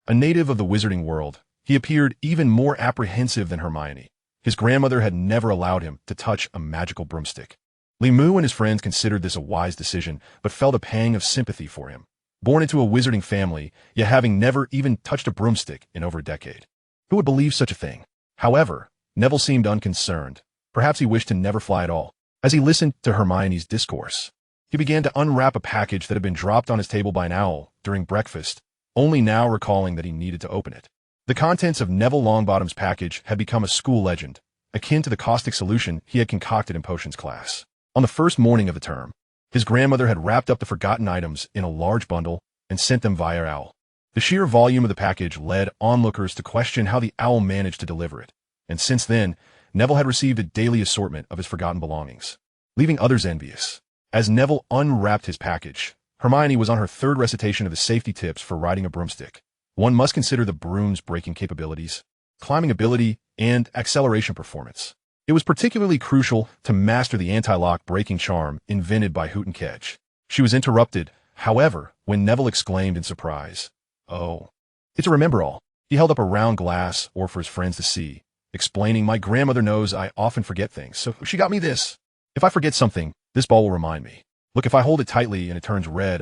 a native of the Wizarding World, he appeared even more apprehensive than Hermione. His grandmother had never allowed him to touch a magical broomstick. Li Mu and his friends considered this a wise decision, but felt a pang of sympathy for him. Born into a wizarding family, yet having never even touched a broomstick in over a decade. Who would believe such a thing? However, Neville seemed unconcerned. Perhaps he wished to never fly at all. As he listened to Hermione's discourse, he began to unwrap a package that had been dropped on his table by an owl during breakfast, only now recalling that he needed to open it. The contents of Neville Longbottom's package had become a school legend, akin to the caustic solution he had concocted in potions class. On the first morning of the term, his grandmother had wrapped up the forgotten items in a large bundle and sent them via owl. The sheer volume of the package led onlookers to question how the owl managed to deliver it, and since then, Neville had received a daily assortment of his forgotten belongings, leaving others envious. As Neville unwrapped his package, Hermione was on her third recitation of the safety tips for riding a broomstick. One must consider the broom's braking capabilities, climbing ability, and acceleration performance. It was particularly crucial to master the anti-lock braking charm invented by Hoot and Kedge. She was interrupted, however, when Neville exclaimed in surprise, "Oh, it's a remember-all." He held up a round glass, or for his friends to see, explaining, "My grandmother knows I often forget things, so she got me this. If I forget something, this ball will remind me. Look, if I hold it tightly and it turns red,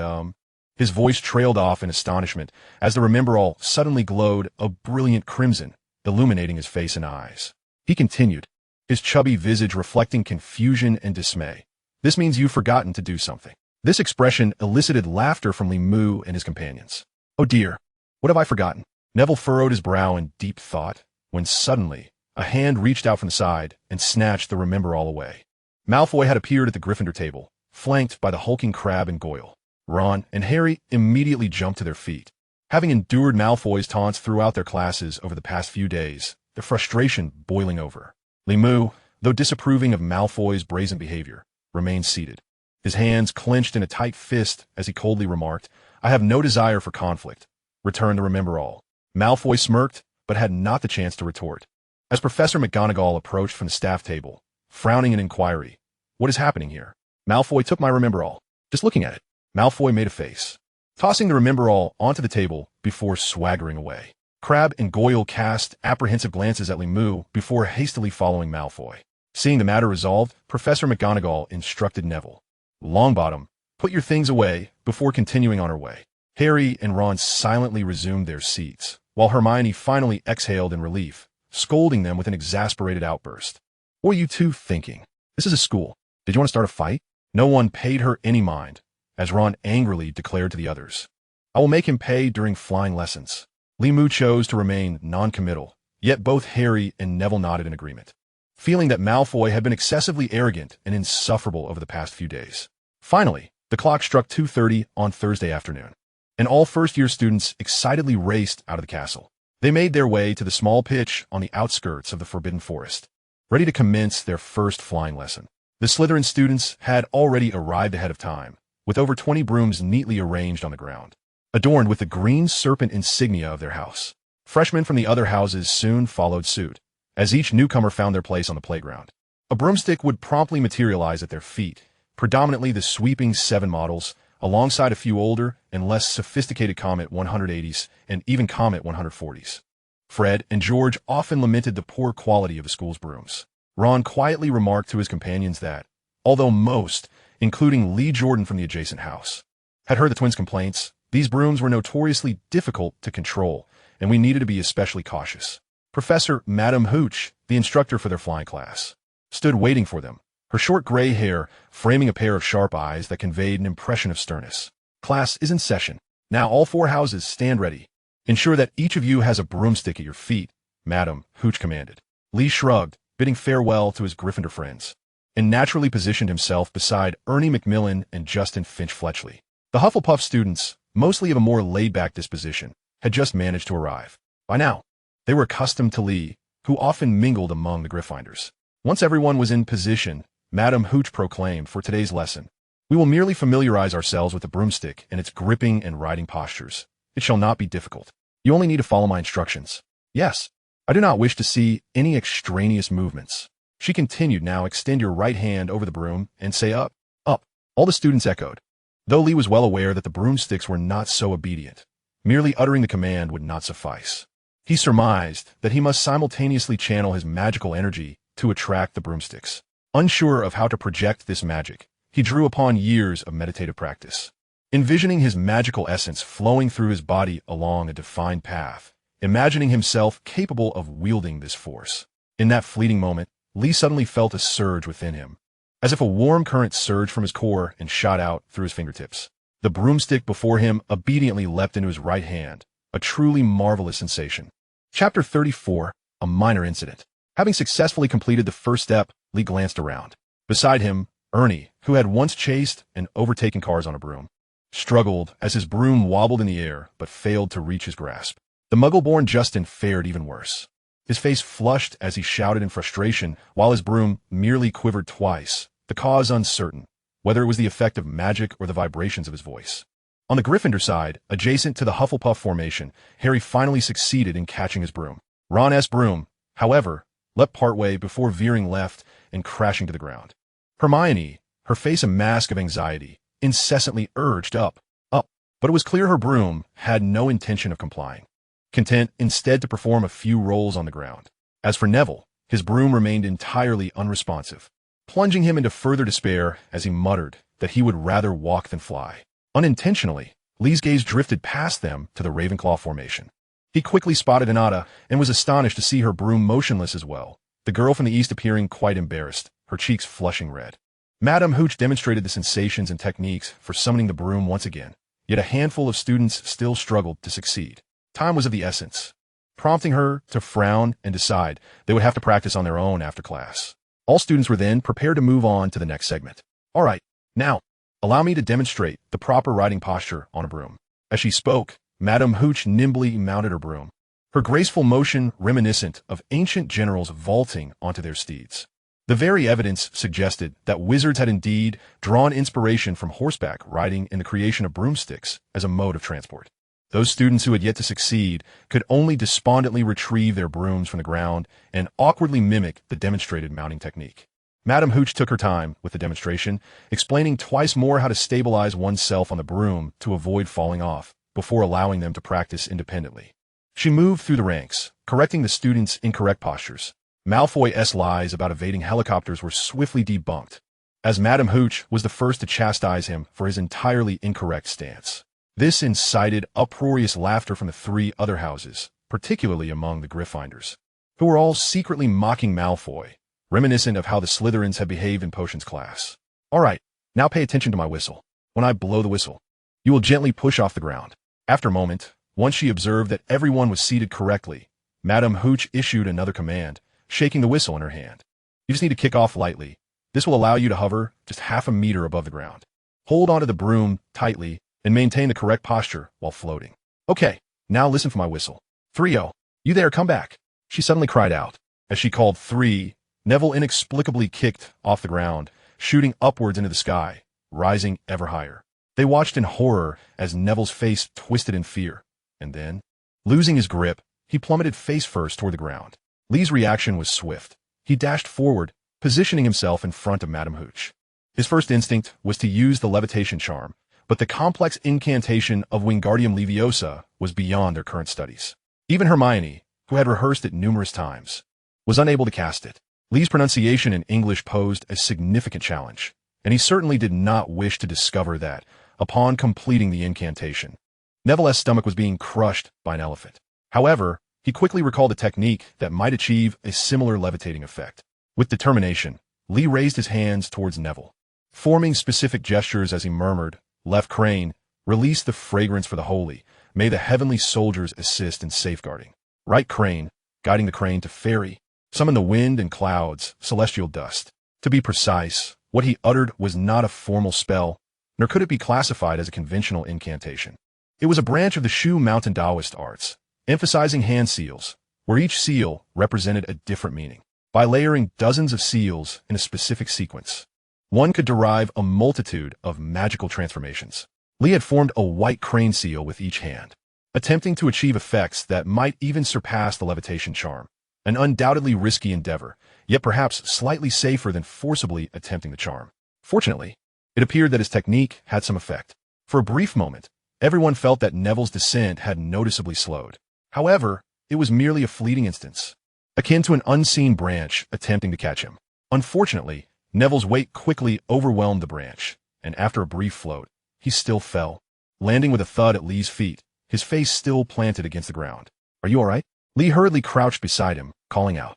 His voice trailed off in astonishment as the remember-all suddenly glowed a brilliant crimson, illuminating his face and eyes. He continued, his chubby visage reflecting confusion and dismay. "This means you've forgotten to do something." This expression elicited laughter from Li Mu and his companions. "Oh dear, what have I forgotten?" Neville furrowed his brow in deep thought, when suddenly, a hand reached out from the side and snatched the remember-all away. Malfoy had appeared at the Gryffindor table, flanked by the hulking Crabbe and Goyle. Ron and Harry immediately jumped to their feet. Having endured Malfoy's taunts throughout their classes over the past few days, their frustration boiling over. Li Mu, though disapproving of Malfoy's brazen behavior, remained seated. His hands clenched in a tight fist as he coldly remarked, "I have no desire for conflict. Return the remember-all." Malfoy smirked, but had not the chance to retort. As Professor McGonagall approached from the staff table, frowning in inquiry, "What is happening here?" "Malfoy took my remember-all. Just looking at it." Malfoy made a face, tossing the remember-all onto the table before swaggering away. Crabbe and Goyle cast apprehensive glances at Li Mu before hastily following Malfoy. Seeing the matter resolved, Professor McGonagall instructed Neville, "Longbottom, put your things away," before continuing on her way. Harry and Ron silently resumed their seats, while Hermione finally exhaled in relief, scolding them with an exasperated outburst. "What are you two thinking? This is a school. Did you want to start a fight?" No one paid her any mind, as Ron angrily declared to the others, "I will make him pay during flying lessons." Li Mu chose to remain non-committal, yet both Harry and Neville nodded in agreement, feeling that Malfoy had been excessively arrogant and insufferable over the past few days. Finally, the clock struck 2:30 on Thursday afternoon, and all first-year students excitedly raced out of the castle. They made their way to the small pitch on the outskirts of the Forbidden Forest, ready to commence their first flying lesson. The Slytherin students had already arrived ahead of time, with over 20 brooms neatly arranged on the ground, adorned with the green serpent insignia of their house. Freshmen from the other houses soon followed suit, as each newcomer found their place on the playground. A broomstick would promptly materialize at their feet, predominantly the sweeping 7 models, alongside a few older and less sophisticated Comet 180s and even Comet 140s. Fred and George often lamented the poor quality of the school's brooms. Ron quietly remarked to his companions that, although most, including Lee Jordan from the adjacent house, had heard the twins' complaints, these brooms were notoriously difficult to control, and we needed to be especially cautious. Professor Madame Hooch, the instructor for their flying class, stood waiting for them, her short gray hair framing a pair of sharp eyes that conveyed an impression of sternness. Class is in session. Now all 4 houses stand ready. Ensure that each of you has a broomstick at your feet, Madame Hooch commanded. Lee shrugged, bidding farewell to his Gryffindor friends, and naturally positioned himself beside Ernie Macmillan and Justin Finch-Fletchley. The Hufflepuff students, mostly of a more laid-back disposition, had just managed to arrive. By now, they were accustomed to Lee, who often mingled among the Gryffindors. Once everyone was in position, Madame Hooch proclaimed for today's lesson, "We will merely familiarize ourselves with the broomstick and its gripping and riding postures. It shall not be difficult. You only need to follow my instructions. Yes, I do not wish to see any extraneous movements." She continued, "Now extend your right hand over the broom and say up, up." All the students echoed, though Lee was well aware that the broomsticks were not so obedient. Merely uttering the command would not suffice. He surmised that he must simultaneously channel his magical energy to attract the broomsticks. Unsure of how to project this magic, he drew upon years of meditative practice. Envisioning his magical essence flowing through his body along a defined path, imagining himself capable of wielding this force. In that fleeting moment, Lee suddenly felt a surge within him, as if a warm current surged from his core and shot out through his fingertips. The broomstick before him obediently leapt into his right hand, a truly marvelous sensation. Chapter 34, A Minor Incident. Having successfully completed the first step, Lee glanced around. Beside him, Ernie, who had once chased and overtaken cars on a broom, struggled as his broom wobbled in the air but failed to reach his grasp. The Muggle-born Justin fared even worse. His face flushed as he shouted in frustration, while his broom merely quivered twice, the cause uncertain, whether it was the effect of magic or the vibrations of his voice. On the Gryffindor side, adjacent to the Hufflepuff formation, Harry finally succeeded in catching his broom. Ron's broom, however, leapt partway before veering left and crashing to the ground. Hermione, her face a mask of anxiety, incessantly urged up, up, but it was clear her broom had no intention of complying, content instead to perform a few rolls on the ground. As for Neville, his broom remained entirely unresponsive, plunging him into further despair as he muttered that he would rather walk than fly. Unintentionally, Lee's gaze drifted past them to the Ravenclaw formation. He quickly spotted Anata and was astonished to see her broom motionless as well, the girl from the east appearing quite embarrassed, her cheeks flushing red. Madame Hooch demonstrated the sensations and techniques for summoning the broom once again, yet a handful of students still struggled to succeed. Time was of the essence, prompting her to frown and decide they would have to practice on their own after class. All students were then prepared to move on to the next segment. All right, now, allow me to demonstrate the proper riding posture on a broom. As she spoke, Madame Hooch nimbly mounted her broom, her graceful motion reminiscent of ancient generals vaulting onto their steeds. The very evidence suggested that wizards had indeed drawn inspiration from horseback riding in the creation of broomsticks as a mode of transport. Those students who had yet to succeed could only despondently retrieve their brooms from the ground and awkwardly mimic the demonstrated mounting technique. Madame Hooch took her time with the demonstration, explaining twice more how to stabilize oneself on the broom to avoid falling off, before allowing them to practice independently. She moved through the ranks, correcting the students' incorrect postures. Malfoy's lies about evading helicopters were swiftly debunked, as Madame Hooch was the first to chastise him for his entirely incorrect stance. This incited uproarious laughter from the 3 other houses, particularly among the Gryffindors, who were all secretly mocking Malfoy, reminiscent of how the Slytherins had behaved in potions class. All right, now pay attention to my whistle. When I blow the whistle, you will gently push off the ground. After a moment, once she observed that everyone was seated correctly, Madame Hooch issued another command, shaking the whistle in her hand. You just need to kick off lightly. This will allow you to hover just half a meter above the ground. Hold onto the broom tightly and maintain the correct posture while floating. Okay, now listen for my whistle. 3-0. You there, come back. She suddenly cried out. As she called 3, Neville inexplicably kicked off the ground, shooting upwards into the sky, rising ever higher. They watched in horror as Neville's face twisted in fear, and then, losing his grip, he plummeted face first toward the ground. Lee's reaction was swift. He dashed forward, positioning himself in front of Madame Hooch. His first instinct was to use the levitation charm, but the complex incantation of Wingardium Leviosa was beyond their current studies. Even Hermione, who had rehearsed it numerous times, was unable to cast it. Lee's pronunciation in English posed a significant challenge, and he certainly did not wish to discover that upon completing the incantation, Neville's stomach was being crushed by an elephant. However, he quickly recalled a technique that might achieve a similar levitating effect. With determination, Lee raised his hands towards Neville, forming specific gestures as he murmured, "Left crane, release the fragrance for the holy. May the heavenly soldiers assist in safeguarding. Right crane, guiding the crane to fairy. Summon the wind and clouds, celestial dust." To be precise, what he uttered was not a formal spell, nor could it be classified as a conventional incantation. It was a branch of the Shu Mountain Taoist arts, emphasizing hand seals, where each seal represented a different meaning. By layering dozens of seals in a specific sequence, one could derive a multitude of magical transformations. Lee had formed a white crane seal with each hand, attempting to achieve effects that might even surpass the levitation charm. An undoubtedly risky endeavor, yet perhaps slightly safer than forcibly attempting the charm. Fortunately, it appeared that his technique had some effect. For a brief moment, everyone felt that Neville's descent had noticeably slowed. However, it was merely a fleeting instance, akin to an unseen branch attempting to catch him. Unfortunately, Neville's weight quickly overwhelmed the branch, and after a brief float, he still fell, landing with a thud at Lee's feet, his face still planted against the ground. "Are you all right?" Lee hurriedly crouched beside him, calling out.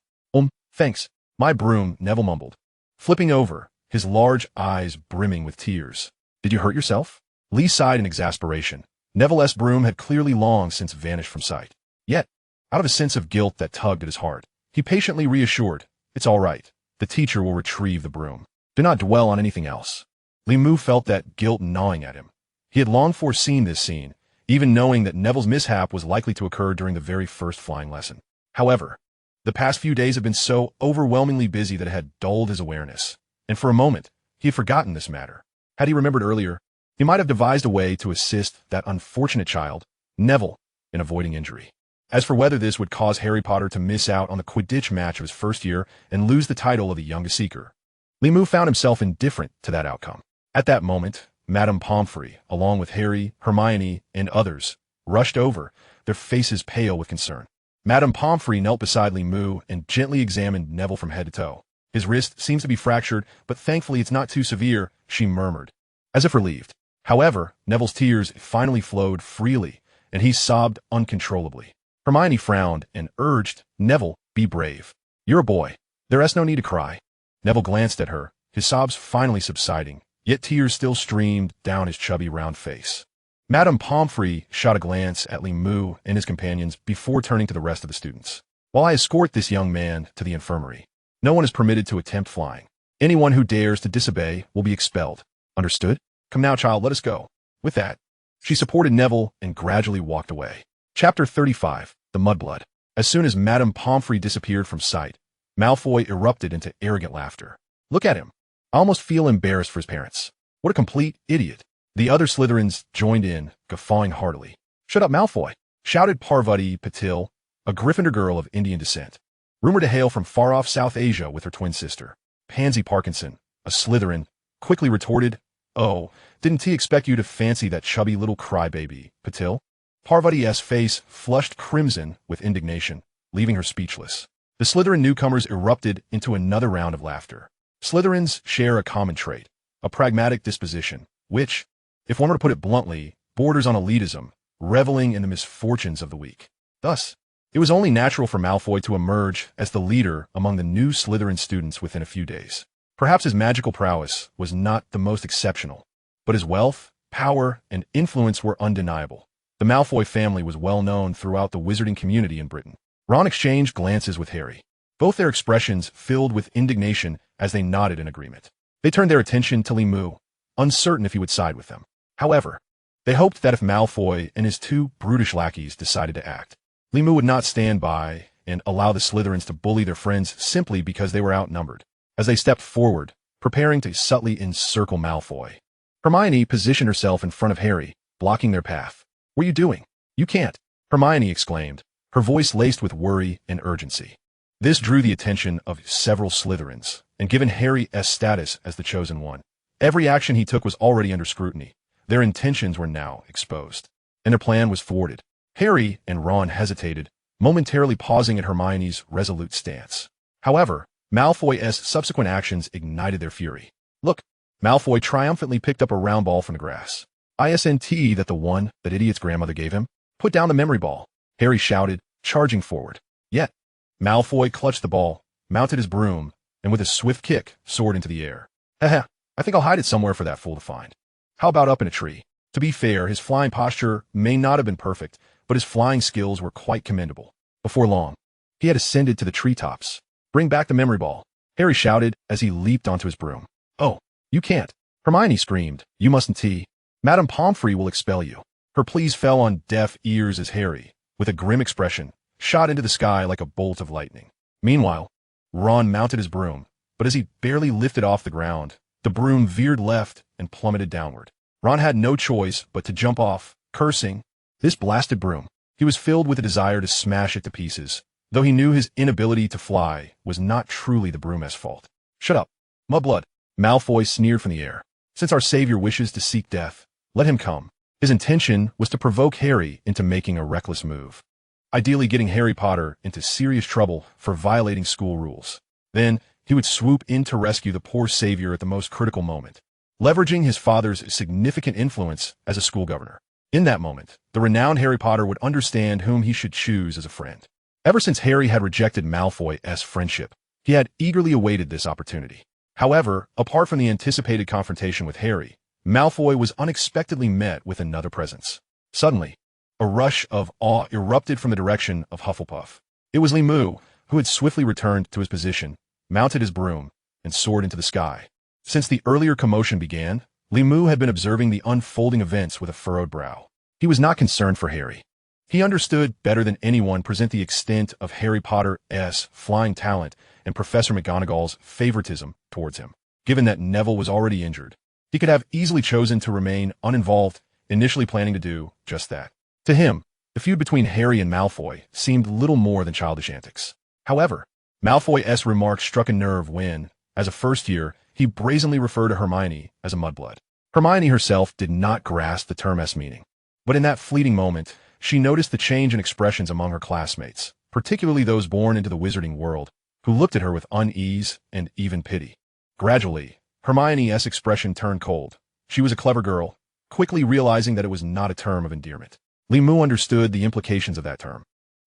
Thanks. My broom," Neville mumbled, flipping over, his large eyes brimming with tears. "Did you hurt yourself?" Lee sighed in exasperation. Neville's broom had clearly long since vanished from sight. Yet, out of a sense of guilt that tugged at his heart, he patiently reassured, "It's all right. The teacher will retrieve the broom. Do not dwell on anything else." Li Mu felt that guilt gnawing at him. He had long foreseen this scene, even knowing that Neville's mishap was likely to occur during the very first flying lesson. However, the past few days had been so overwhelmingly busy that it had dulled his awareness, and for a moment, he had forgotten this matter. Had he remembered earlier, he might have devised a way to assist that unfortunate child, Neville, in avoiding injury. As for whether this would cause Harry Potter to miss out on the Quidditch match of his first year and lose the title of the youngest seeker, Li Mu found himself indifferent to that outcome. At that moment, Madame Pomfrey, along with Harry, Hermione, and others, rushed over, their faces pale with concern. Madame Pomfrey knelt beside Li Mu and gently examined Neville from head to toe. "His wrist seems to be fractured, but thankfully it's not too severe," she murmured, as if relieved. However, Neville's tears finally flowed freely, and he sobbed uncontrollably. Hermione frowned and urged, "Neville, be brave. You're a boy. There is no need to cry." Neville glanced at her, his sobs finally subsiding, yet tears still streamed down his chubby round face. Madame Pomfrey shot a glance at Li Mu and his companions before turning to the rest of the students. "While I escort this young man to the infirmary, no one is permitted to attempt flying. Anyone who dares to disobey will be expelled. Understood? Come now, child, let us go." With that, she supported Neville and gradually walked away. Chapter 35, The Mudblood. As soon as Madame Pomfrey disappeared from sight, Malfoy erupted into arrogant laughter. "Look at him. I almost feel embarrassed for his parents. What a complete idiot." The other Slytherins joined in, guffawing heartily. "Shut up, Malfoy," shouted Parvati Patil, a Gryffindor girl of Indian descent, rumored to hail from far-off South Asia with her twin sister. Pansy Parkinson, a Slytherin, quickly retorted, "Oh, didn't he expect you to fancy that chubby little crybaby, Patil?" Parvati's face flushed crimson with indignation, leaving her speechless. The Slytherin newcomers erupted into another round of laughter. Slytherins share a common trait, a pragmatic disposition, which, if one were to put it bluntly, borders on elitism, reveling in the misfortunes of the weak. Thus, it was only natural for Malfoy to emerge as the leader among the new Slytherin students within a few days. Perhaps his magical prowess was not the most exceptional, but his wealth, power, and influence were undeniable. The Malfoy family was well known throughout the wizarding community in Britain. Ron exchanged glances with Harry, both their expressions filled with indignation as they nodded in agreement. They turned their attention to Li Mu, uncertain if he would side with them. However, they hoped that if Malfoy and his two brutish lackeys decided to act, Li Mu would not stand by and allow the Slytherins to bully their friends simply because they were outnumbered. As they stepped forward, preparing to subtly encircle Malfoy, Hermione positioned herself in front of Harry, blocking their path. "What are you doing? You can't," Hermione exclaimed, her voice laced with worry and urgency. This drew the attention of several Slytherins, and given Harry's status as the chosen one, every action he took was already under scrutiny. Their intentions were now exposed, and their plan was thwarted. Harry and Ron hesitated, momentarily pausing at Hermione's resolute stance. However, Malfoy's subsequent actions ignited their fury. Look, Malfoy triumphantly picked up a round ball from the grass. "Isn't that the one that idiot's grandmother gave him? Put down the memory ball," Harry shouted, charging forward. Yet, Malfoy clutched the ball, mounted his broom, and with a swift kick, soared into the air. "Haha, I think I'll hide it somewhere for that fool to find. How about up in a tree?" To be fair, his flying posture may not have been perfect, but his flying skills were quite commendable. Before long, he had ascended to the treetops. "Bring back the memory ball," Harry shouted as he leaped onto his broom. "Oh, you can't," Hermione screamed. "You mustn't tea. Madame Pomfrey will expel you." Her pleas fell on deaf ears as Harry, with a grim expression, shot into the sky like a bolt of lightning. Meanwhile, Ron mounted his broom, but as he barely lifted off the ground, the broom veered left and plummeted downward. Ron had no choice but to jump off, cursing, "This blasted broom." He was filled with a desire to smash it to pieces, though he knew his inability to fly was not truly the broom's fault. "Shut up, mudblood," Malfoy sneered from the air. "Since our savior wishes to seek death, let him come." His intention was to provoke Harry into making a reckless move, ideally getting Harry Potter into serious trouble for violating school rules. Then, he would swoop in to rescue the poor savior at the most critical moment, leveraging his father's significant influence as a school governor. In that moment, the renowned Harry Potter would understand whom he should choose as a friend. Ever since Harry had rejected Malfoy's friendship, he had eagerly awaited this opportunity. However, apart from the anticipated confrontation with Harry, Malfoy was unexpectedly met with another presence. Suddenly, a rush of awe erupted from the direction of Hufflepuff. It was Limu, who had swiftly returned to his position, mounted his broom, and soared into the sky. Since the earlier commotion began, Limu had been observing the unfolding events with a furrowed brow. He was not concerned for Harry. He understood better than anyone the extent of Harry Potter's flying talent and Professor McGonagall's favoritism towards him. Given that Neville was already injured, he could have easily chosen to remain uninvolved, initially planning to do just that. To him, the feud between Harry and Malfoy seemed little more than childish antics. However, Malfoy's remark struck a nerve when, as a first year, he brazenly referred to Hermione as a mudblood. Hermione herself did not grasp the term's meaning, but in that fleeting moment, she noticed the change in expressions among her classmates, particularly those born into the wizarding world, who looked at her with unease and even pity. Gradually, Hermione's expression turned cold. She was a clever girl, quickly realizing that it was not a term of endearment. Limu understood the implications of that term.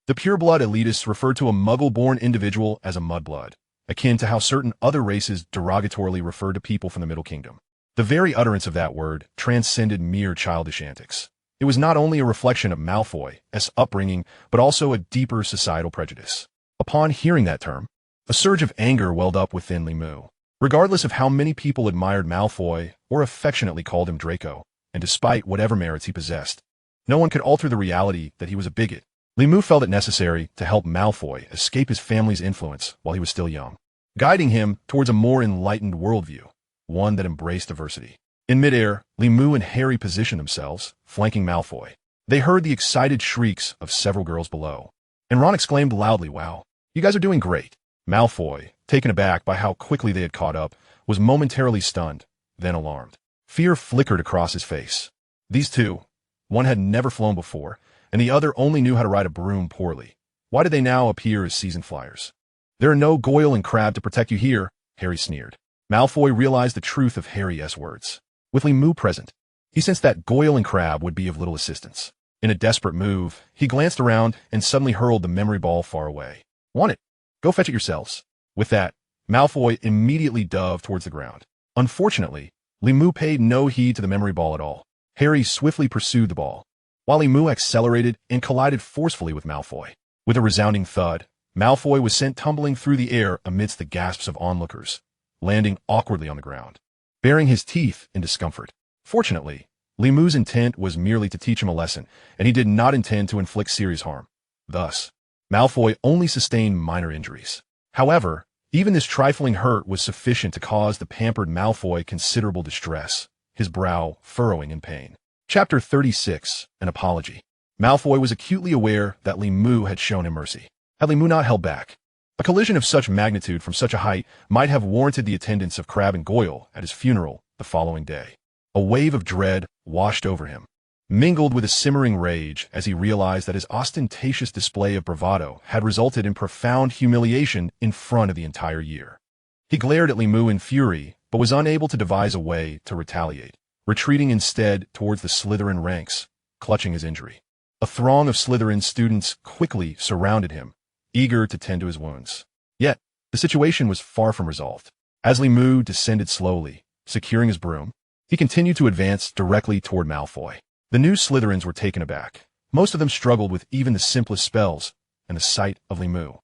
The pureblood elitists referred to a muggle-born individual as a mudblood, akin to how certain other races derogatorily refer to people from the Middle Kingdom. The very utterance of that word transcended mere childish antics. It was not only a reflection of Malfoy's upbringing, but also a deeper societal prejudice. Upon hearing that term, a surge of anger welled up within Limu. Regardless of how many people admired Malfoy or affectionately called him Draco, and despite whatever merits he possessed, no one could alter the reality that he was a bigot. Limu felt it necessary to help Malfoy escape his family's influence while he was still young, guiding him towards a more enlightened worldview, one that embraced diversity. In midair, Limu and Harry positioned themselves, flanking Malfoy. They heard the excited shrieks of several girls below, and Ron exclaimed loudly, "Wow, you guys are doing great." Malfoy, taken aback by how quickly they had caught up, was momentarily stunned, then alarmed. Fear flickered across his face. These two, one had never flown before, and the other only knew how to ride a broom poorly. Why did they now appear as seasoned flyers? "There are no Goyle and Crabbe to protect you here," Harry sneered. Malfoy realized the truth of Harry's words. With Limu present, he sensed that Goyle and Crabbe would be of little assistance. In a desperate move, he glanced around and suddenly hurled the memory ball far away. "Want it? Go fetch it yourselves." With that, Malfoy immediately dove towards the ground. Unfortunately, Limu paid no heed to the memory ball at all. Harry swiftly pursued the ball, while Limu accelerated and collided forcefully with Malfoy. With a resounding thud, Malfoy was sent tumbling through the air amidst the gasps of onlookers, landing awkwardly on the ground, baring his teeth in discomfort. Fortunately, Limu's intent was merely to teach him a lesson, and he did not intend to inflict serious harm. Thus, Malfoy only sustained minor injuries. However, even this trifling hurt was sufficient to cause the pampered Malfoy considerable distress, his brow furrowing in pain. Chapter 36, An Apology. Malfoy was acutely aware that Limu had shown him mercy. Had Limu not held back, a collision of such magnitude from such a height might have warranted the attendance of Crabbe and Goyle at his funeral the following day. A wave of dread washed over him. mingled with a simmering rage as he realized that his ostentatious display of bravado had resulted in profound humiliation in front of the entire year. He glared at Li Mu in fury, but was unable to devise a way to retaliate, retreating instead towards the Slytherin ranks, clutching his injury. A throng of Slytherin students quickly surrounded him, eager to tend to his wounds. Yet, the situation was far from resolved. As Li Mu descended slowly, securing his broom, he continued to advance directly toward Malfoy. The new Slytherins were taken aback. Most of them struggled with even the simplest spells, and the sight of Li Mu,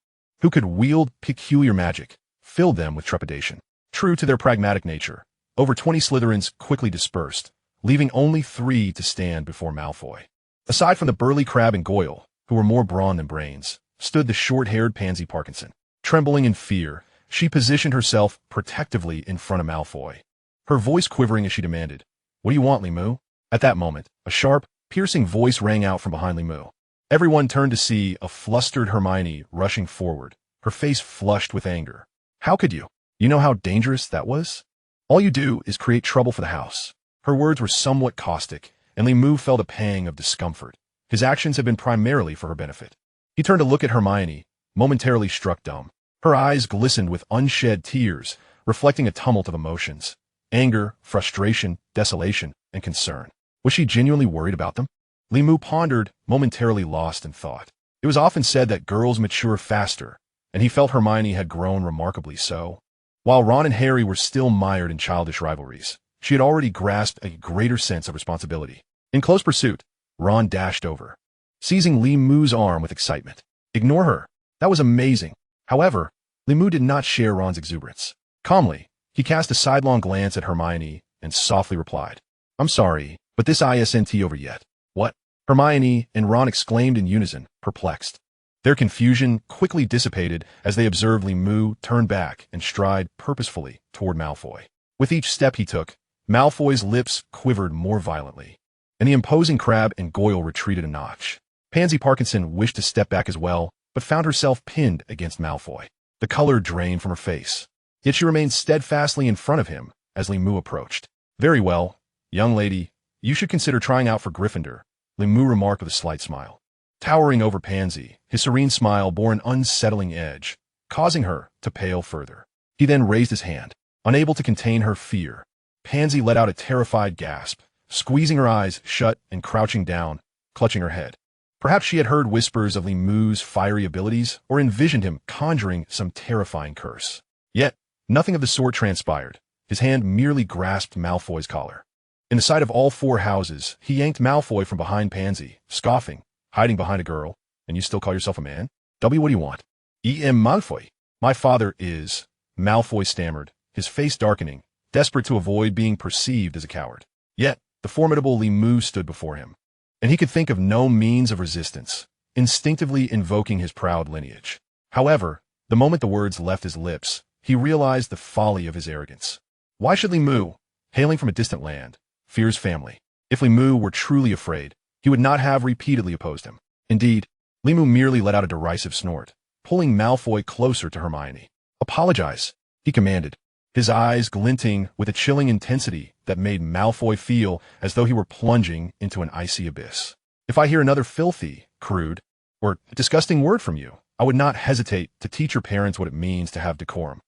who could wield peculiar magic, filled them with trepidation. True to their pragmatic nature, over 20 Slytherins quickly dispersed, leaving only 3 to stand before Malfoy. Aside from the burly Crabbe and Goyle, who were more brawn than brains, stood the short-haired Pansy Parkinson. Trembling in fear, she positioned herself protectively in front of Malfoy, her voice quivering as she demanded, "What do you want, Li Mu?" At that moment, a sharp, piercing voice rang out from behind Li Mu. Everyone turned to see a flustered Hermione rushing forward, her face flushed with anger. "How could you? You know how dangerous that was? All you do is create trouble for the house." Her words were somewhat caustic, and Li Mu felt a pang of discomfort. His actions had been primarily for her benefit. He turned to look at Hermione, momentarily struck dumb. Her eyes glistened with unshed tears, reflecting a tumult of emotions: anger, frustration, desolation, and concern. Was she genuinely worried about them? Li Mu pondered, momentarily lost in thought. It was often said that girls mature faster, and he felt Hermione had grown remarkably so. While Ron and Harry were still mired in childish rivalries, she had already grasped a greater sense of responsibility. In close pursuit, Ron dashed over, seizing Li Mu's arm with excitement. "Ignore her. That was amazing." However, Li Mu did not share Ron's exuberance. Calmly, he cast a sidelong glance at Hermione and softly replied, "I'm sorry, but this isn't over yet." "What?" Hermione and Ron exclaimed in unison, perplexed. Their confusion quickly dissipated as they observed Li Mu turn back and stride purposefully toward Malfoy. With each step he took, Malfoy's lips quivered more violently, and the imposing Crabbe and Goyle retreated a notch. Pansy Parkinson wished to step back as well, but found herself pinned against Malfoy. The color drained from her face, yet she remained steadfastly in front of him as Li Mu approached. "Very well, young lady, you should consider trying out for Gryffindor," Li Mu remarked with a slight smile. Towering over Pansy, his serene smile bore an unsettling edge, causing her to pale further. He then raised his hand. Unable to contain her fear, Pansy let out a terrified gasp, squeezing her eyes shut and crouching down, clutching her head. Perhaps she had heard whispers of Li Mu's fiery abilities or envisioned him conjuring some terrifying curse. Yet, nothing of the sort transpired. His hand merely grasped Malfoy's collar. In the sight of all 4 houses, he yanked Malfoy from behind Pansy, scoffing, "Hiding behind a girl, and you still call yourself a man? What do you want?" Malfoy. "My father is," Malfoy stammered, his face darkening, desperate to avoid being perceived as a coward. Yet, the formidable Li Mu stood before him, and he could think of no means of resistance, instinctively invoking his proud lineage. However, the moment the words left his lips, he realized the folly of his arrogance. Why should Li Mu, hailing from a distant land, fear his family? If Li Mu were truly afraid, he would not have repeatedly opposed him. Indeed, Li Mu merely let out a derisive snort, pulling Malfoy closer to Hermione. "Apologize," he commanded, his eyes glinting with a chilling intensity that made Malfoy feel as though he were plunging into an icy abyss. "If I hear another filthy, crude, or disgusting word from you, I would not hesitate to teach your parents what it means to have decorum."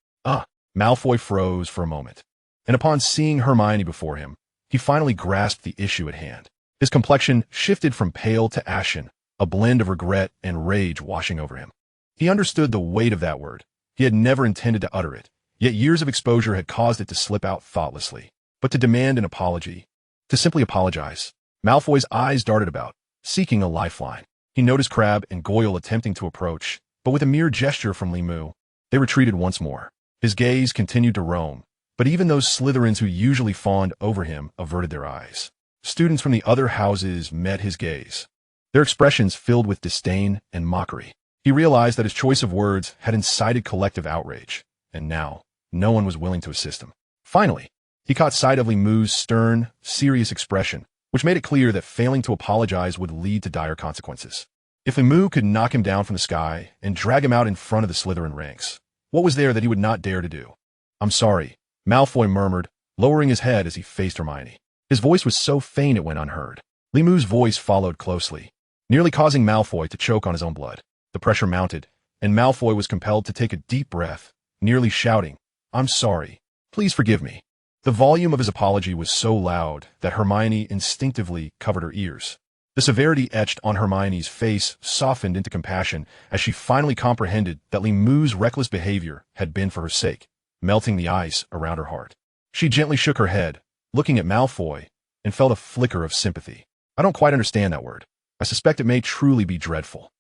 Malfoy froze for a moment, and upon seeing Hermione before him, he finally grasped the issue at hand. His complexion shifted from pale to ashen, a blend of regret and rage washing over him. He understood the weight of that word. He had never intended to utter it, yet years of exposure had caused it to slip out thoughtlessly. But to demand an apology, to simply apologize, Malfoy's eyes darted about, seeking a lifeline. He noticed Crabbe and Goyle attempting to approach, but with a mere gesture from Li Mu, they retreated once more. His gaze continued to roam, but even those Slytherins who usually fawned over him averted their eyes. Students from the other houses met his gaze, their expressions filled with disdain and mockery. He realized that his choice of words had incited collective outrage, and now no one was willing to assist him. Finally, he caught sight of Li Mu's stern, serious expression, which made it clear that failing to apologize would lead to dire consequences. If Li Mu could knock him down from the sky and drag him out in front of the Slytherin ranks, what was there that he would not dare to do? "I'm sorry," Malfoy murmured, lowering his head as he faced Hermione. His voice was so faint it went unheard. Limou's voice followed closely, nearly causing Malfoy to choke on his own blood. The pressure mounted, and Malfoy was compelled to take a deep breath, nearly shouting, "I'm sorry. Please forgive me." The volume of his apology was so loud that Hermione instinctively covered her ears. The severity etched on Hermione's face softened into compassion as she finally comprehended that Limou's reckless behavior had been for her sake, melting the ice around her heart. She gently shook her head, looking at Malfoy, and felt a flicker of sympathy. "I don't quite understand that word. I suspect it may truly be dreadful.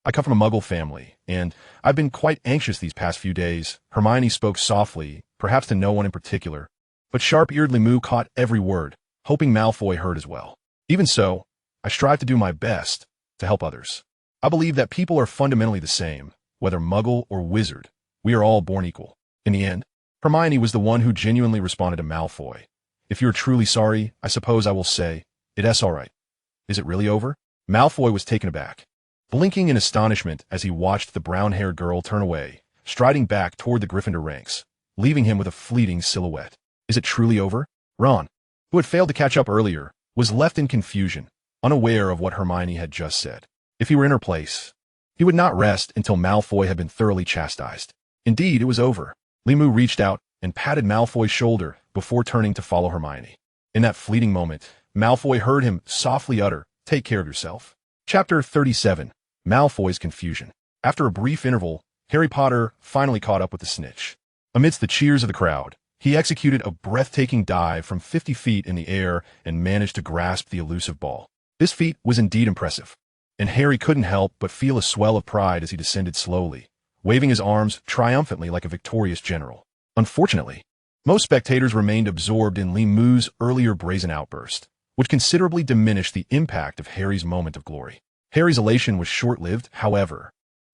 I come from a Muggle family, and I've been quite anxious these past few days." Hermione spoke softly, perhaps to no one in particular, but sharp-eared Limou caught every word, hoping Malfoy heard as well. "Even so, I strive to do my best to help others. I believe that people are fundamentally the same, whether Muggle or Wizard. We are all born equal." In the end, Hermione was the one who genuinely responded to Malfoy. "If you're truly sorry, I suppose I will say, it's all right. Is it really over?" Malfoy was taken aback, blinking in astonishment as he watched the brown-haired girl turn away, striding back toward the Gryffindor ranks, leaving him with a fleeting silhouette. "Is it truly over?" Ron, who had failed to catch up earlier, was left in confusion, unaware of what Hermione had just said. If he were in her place, he would not rest until Malfoy had been thoroughly chastised. Indeed, it was over. Limou reached out and patted Malfoy's shoulder before turning to follow Hermione. In that fleeting moment, Malfoy heard him softly utter, "Take care of yourself." Chapter 37. Malfoy's Confusion. After a brief interval, Harry Potter finally caught up with the snitch. Amidst the cheers of the crowd, he executed a breathtaking dive from 50 feet in the air and managed to grasp the elusive ball. This feat was indeed impressive, and Harry couldn't help but feel a swell of pride as he descended slowly, waving his arms triumphantly like a victorious general. Unfortunately, most spectators remained absorbed in Limou's earlier brazen outburst, which considerably diminished the impact of Harry's moment of glory. Harry's elation was short-lived, however,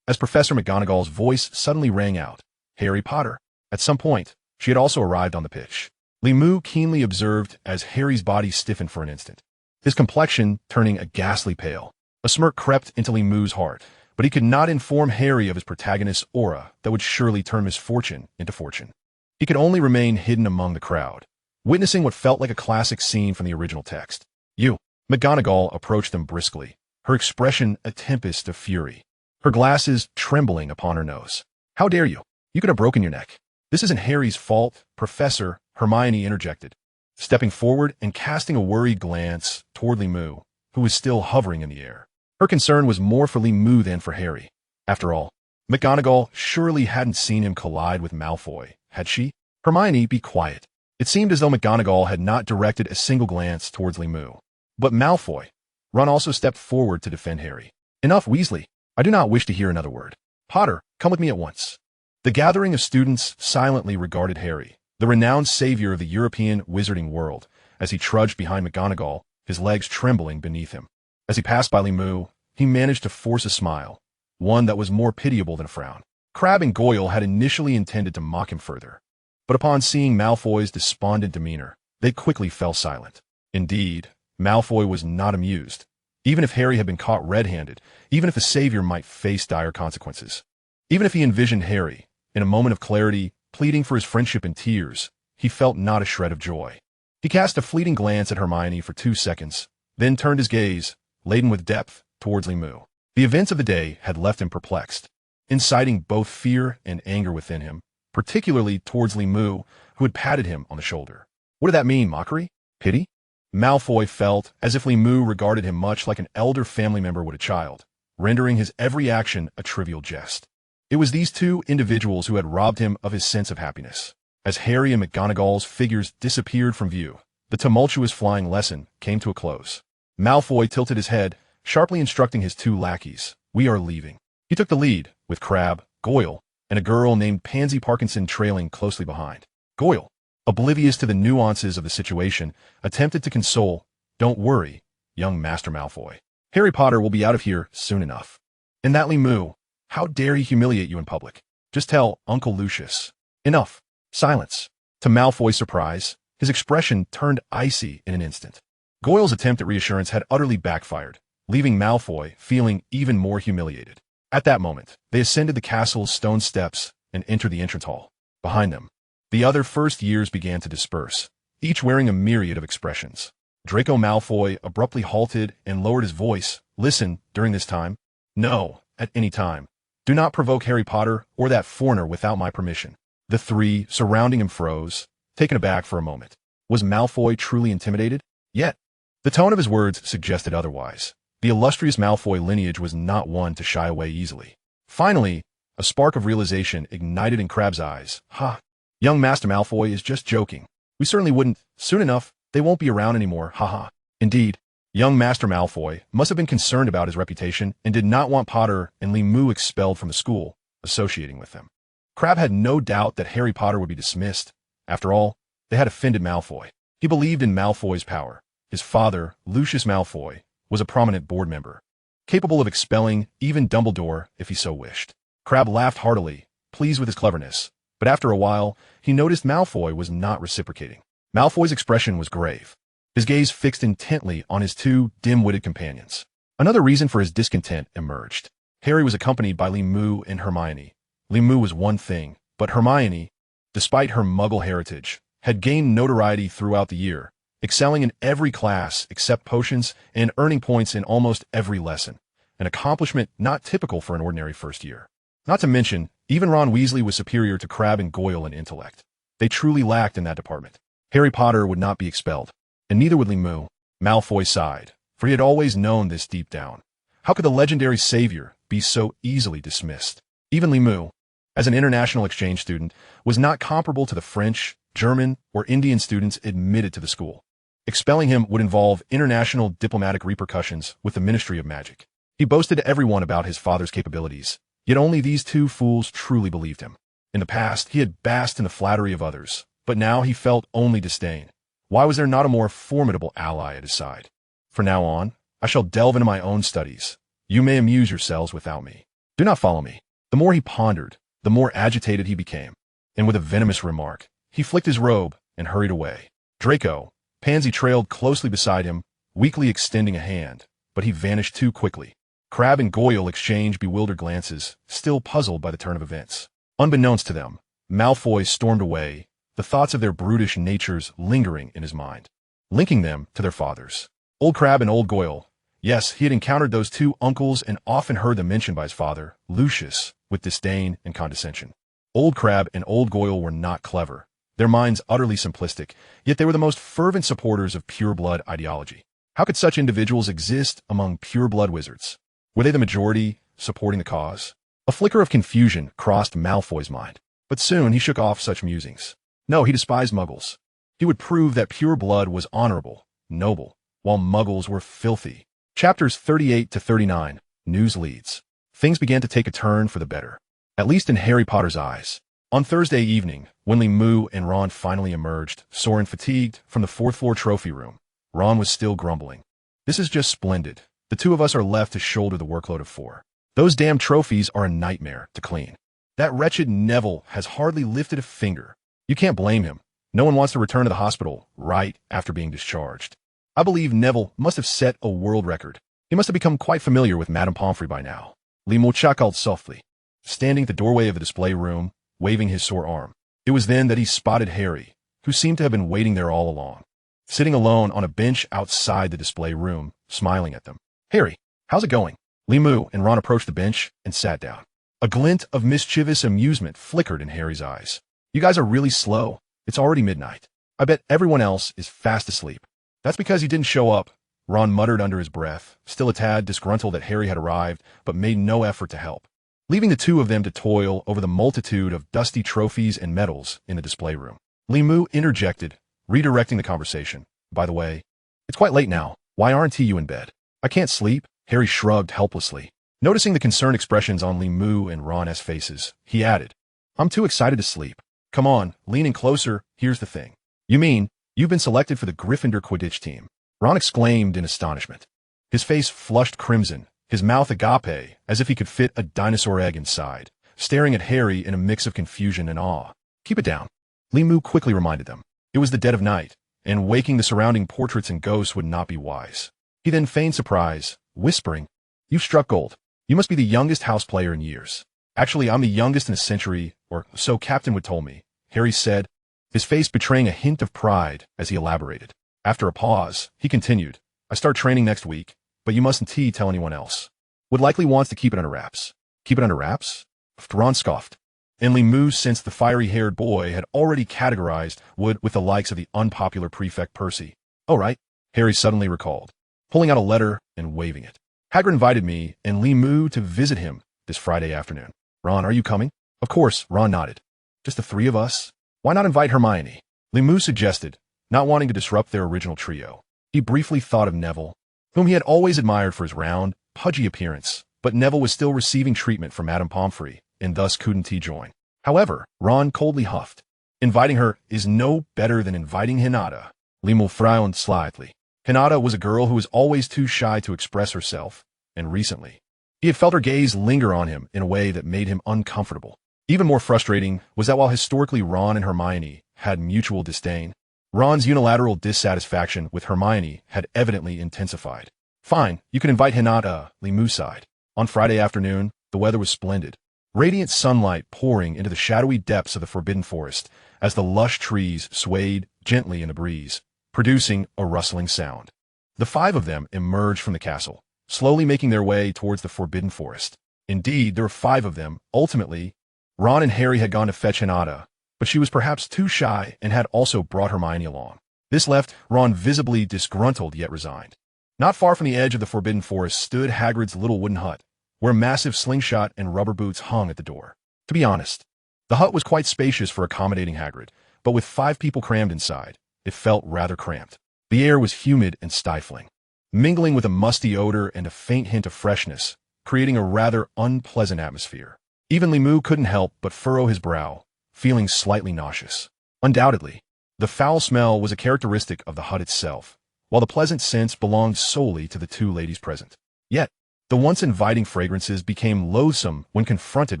as Professor McGonagall's voice suddenly rang out, "Harry Potter." At some point, she had also arrived on the pitch. Limou keenly observed as Harry's body stiffened for an instant, his complexion turning a ghastly pale. A smirk crept into Limou's heart, but he could not inform Harry of his protagonist's aura that would surely turn misfortune into fortune. He could only remain hidden among the crowd, witnessing what felt like a classic scene from the original text. "You." McGonagall approached them briskly, her expression a tempest of fury, her glasses trembling upon her nose. "How dare you? You could have broken your neck." "This isn't Harry's fault, Professor," Hermione interjected, stepping forward and casting a worried glance toward Limou, who was still hovering in the air. Her concern was more for Limou than for Harry. After all, McGonagall surely hadn't seen him collide with Malfoy, had she? "Hermione, be quiet." It seemed as though McGonagall had not directed a single glance towards Limou. But Malfoy. Ron also stepped forward to defend Harry. "Enough, Weasley. I do not wish to hear another word. Potter, come with me at once." The gathering of students silently regarded Harry, the renowned savior of the European wizarding world, as he trudged behind McGonagall, his legs trembling beneath him. As he passed by Limou, he managed to force a smile, one that was more pitiable than a frown. Crabbe and Goyle had initially intended to mock him further, but upon seeing Malfoy's despondent demeanor, they quickly fell silent. Indeed, Malfoy was not amused, even if Harry had been caught red-handed, even if the savior might face dire consequences. Even if he envisioned Harry, in a moment of clarity, pleading for his friendship in tears, he felt not a shred of joy. He cast a fleeting glance at Hermione for 2 seconds, then turned his gaze, laden with depth, towards Limou. The events of the day had left him perplexed, inciting both fear and anger within him, particularly towards Limou, who had patted him on the shoulder. What did that mean, mockery? Pity? Malfoy felt as if Limou regarded him much like an elder family member would a child, rendering his every action a trivial jest. It was these two individuals who had robbed him of his sense of happiness. As Harry and McGonagall's figures disappeared from view, the tumultuous flying lesson came to a close. Malfoy tilted his head, sharply instructing his 2 lackeys, "We are leaving." He took the lead, with Crabbe, Goyle, and a girl named Pansy Parkinson trailing closely behind. Goyle, oblivious to the nuances of the situation, attempted to console, "Don't worry, young Master Malfoy. Harry Potter will be out of here soon enough. And that Limou, how dare he humiliate you in public? Just tell Uncle Lucius." Enough. Silence. To Malfoy's surprise, his expression turned icy in an instant. Goyle's attempt at reassurance had utterly backfired, leaving Malfoy feeling even more humiliated. At that moment, they ascended the castle's stone steps and entered the entrance hall. Behind them, the other first years began to disperse, each wearing a myriad of expressions. Draco Malfoy abruptly halted and lowered his voice. Listen, during this time? No, at any time. Do not provoke Harry Potter or that foreigner without my permission. The three surrounding him froze, taken aback for a moment. Was Malfoy truly intimidated? Yet, the tone of his words suggested otherwise. The illustrious Malfoy lineage was not one to shy away easily. Finally, a spark of realization ignited in Crabbe's eyes. Ha! Young Master Malfoy is just joking. We certainly wouldn't. Soon enough, they won't be around anymore. Ha ha. Indeed, young Master Malfoy must have been concerned about his reputation and did not want Potter and Moo expelled from the school, associating with them. Crabbe had no doubt that Harry Potter would be dismissed. After all, they had offended Malfoy. He believed in Malfoy's power. His father, Lucius Malfoy, was a prominent board member, capable of expelling even Dumbledore if he so wished. Crabbe laughed heartily, pleased with his cleverness, but after a while, he noticed Malfoy was not reciprocating. Malfoy's expression was grave, his gaze fixed intently on his two dim-witted companions. Another reason for his discontent emerged. Harry was accompanied by Moo and Hermione. Moo was one thing, but Hermione, despite her Muggle heritage, had gained notoriety throughout the year, excelling in every class except potions and earning points in almost every lesson, an accomplishment not typical for an ordinary first year. Not to mention, even Ron Weasley was superior to Crabbe and Goyle in intellect. They truly lacked in that department. Harry Potter would not be expelled, and neither would Moo. Malfoy sighed, for he had always known this deep down. How could the legendary savior be so easily dismissed? Even Moo, as an international exchange student, was not comparable to the French, German, or Indian students admitted to the school. Expelling him would involve international diplomatic repercussions with the Ministry of Magic. He boasted to everyone about his father's capabilities, yet only these two fools truly believed him. In the past, he had basked in the flattery of others, but now he felt only disdain. Why was there not a more formidable ally at his side? From now on, I shall delve into my own studies. You may amuse yourselves without me. Do not follow me. The more he pondered, the more agitated he became, and with a venomous remark, he flicked his robe and hurried away. Draco, Pansy trailed closely beside him, weakly extending a hand, but he vanished too quickly. Crabbe and Goyle exchanged bewildered glances, still puzzled by the turn of events. Unbeknownst to them, Malfoy stormed away, the thoughts of their brutish natures lingering in his mind, linking them to their fathers. Old Crabbe and Old Goyle. Yes, he had encountered those two uncles and often heard them mentioned by his father, Lucius, with disdain and condescension. Old Crabbe and Old Goyle were not clever, their minds utterly simplistic, yet they were the most fervent supporters of pure-blood ideology. How could such individuals exist among pure-blood wizards? Were they the majority, supporting the cause? A flicker of confusion crossed Malfoy's mind, but soon he shook off such musings. No, he despised Muggles. He would prove that pure blood was honorable, noble, while Muggles were filthy. Chapters 38 to 39, News Leads. Things began to take a turn for the better, at least in Harry Potter's eyes. On Thursday evening, when Moo and Ron finally emerged, sore and fatigued, from the fourth-floor trophy room, Ron was still grumbling. This is just splendid. The two of us are left to shoulder the workload of 4. Those damn trophies are a nightmare to clean. That wretched Neville has hardly lifted a finger. You can't blame him. No one wants to return to the hospital right after being discharged. I believe Neville must have set a world record. He must have become quite familiar with Madame Pomfrey by now. Moo chuckled softly, standing at the doorway of the display room, waving his sore arm. It was then that he spotted Harry, who seemed to have been waiting there all along, sitting alone on a bench outside the display room, smiling at them. Harry, how's it going? Moo and Ron approached the bench and sat down. A glint of mischievous amusement flickered in Harry's eyes. You guys are really slow. It's already midnight. I bet everyone else is fast asleep. That's because you didn't show up, Ron muttered under his breath, still a tad disgruntled that Harry had arrived, but made no effort to help, leaving the two of them to toil over the multitude of dusty trophies and medals in the display room. Moo interjected, redirecting the conversation. By the way, it's quite late now. Why aren't you in bed? I can't sleep, Harry shrugged helplessly. Noticing the concerned expressions on Moo and Ron's faces, he added, I'm too excited to sleep. Come on, leaning closer, here's the thing. You mean, you've been selected for the Gryffindor Quidditch team? Ron exclaimed in astonishment. His face flushed crimson, his mouth agape, as if he could fit a dinosaur egg inside, staring at Harry in a mix of confusion and awe. Keep it down. Moo quickly reminded them. It was the dead of night, and waking the surrounding portraits and ghosts would not be wise. He then feigned surprise, whispering, You've struck gold. You must be the youngest house player in years. Actually, I'm the youngest in a century, or so Captain would told me, Harry said, his face betraying a hint of pride as he elaborated. After a pause, he continued, I start training next week, but you mustn't tell anyone else. Would likely wants to keep it under wraps. Keep it under wraps? Ron scoffed. And Limu, since the fiery-haired boy had already categorized Wood with the likes of the unpopular prefect Percy. Oh, right, Harry suddenly recalled, pulling out a letter and waving it. Hagrid invited me and Limu to visit him this Friday afternoon. Ron, are you coming? Of course, Ron nodded. Just the three of us? Why not invite Hermione? Limu suggested, not wanting to disrupt their original trio. He briefly thought of Neville, whom he had always admired for his round, pudgy appearance, but Neville was still receiving treatment from Madame Pomfrey, and thus couldn't he join. However, Ron coldly huffed. Inviting her is no better than inviting Hinata. Limu frowned slightly. Hinata was a girl who was always too shy to express herself, and recently, he had felt her gaze linger on him in a way that made him uncomfortable. Even more frustrating was that while historically Ron and Hermione had mutual disdain, Ron's unilateral dissatisfaction with Hermione had evidently intensified. Fine, you can invite Hinata, Limu sighed. On Friday afternoon, the weather was splendid. Radiant sunlight pouring into the shadowy depths of the Forbidden Forest as the lush trees swayed gently in the breeze, producing a rustling sound. The five of them emerged from the castle, slowly making their way towards the Forbidden Forest. Indeed, there were five of them. Ultimately, Ron and Harry had gone to fetch Hinata, but she was perhaps too shy and had also brought Hermione along. This left Ron visibly disgruntled yet resigned. Not far from the edge of the Forbidden Forest stood Hagrid's little wooden hut, where a massive slingshot and rubber boots hung at the door. To be honest, the hut was quite spacious for accommodating Hagrid, but with 5 people crammed inside, it felt rather cramped. The air was humid and stifling, mingling with a musty odor and a faint hint of freshness, creating a rather unpleasant atmosphere. Even Limu couldn't help but furrow his brow, feeling slightly nauseous. Undoubtedly, the foul smell was a characteristic of the hut itself, while the pleasant scents belonged solely to the 2 ladies present. Yet, the once inviting fragrances became loathsome when confronted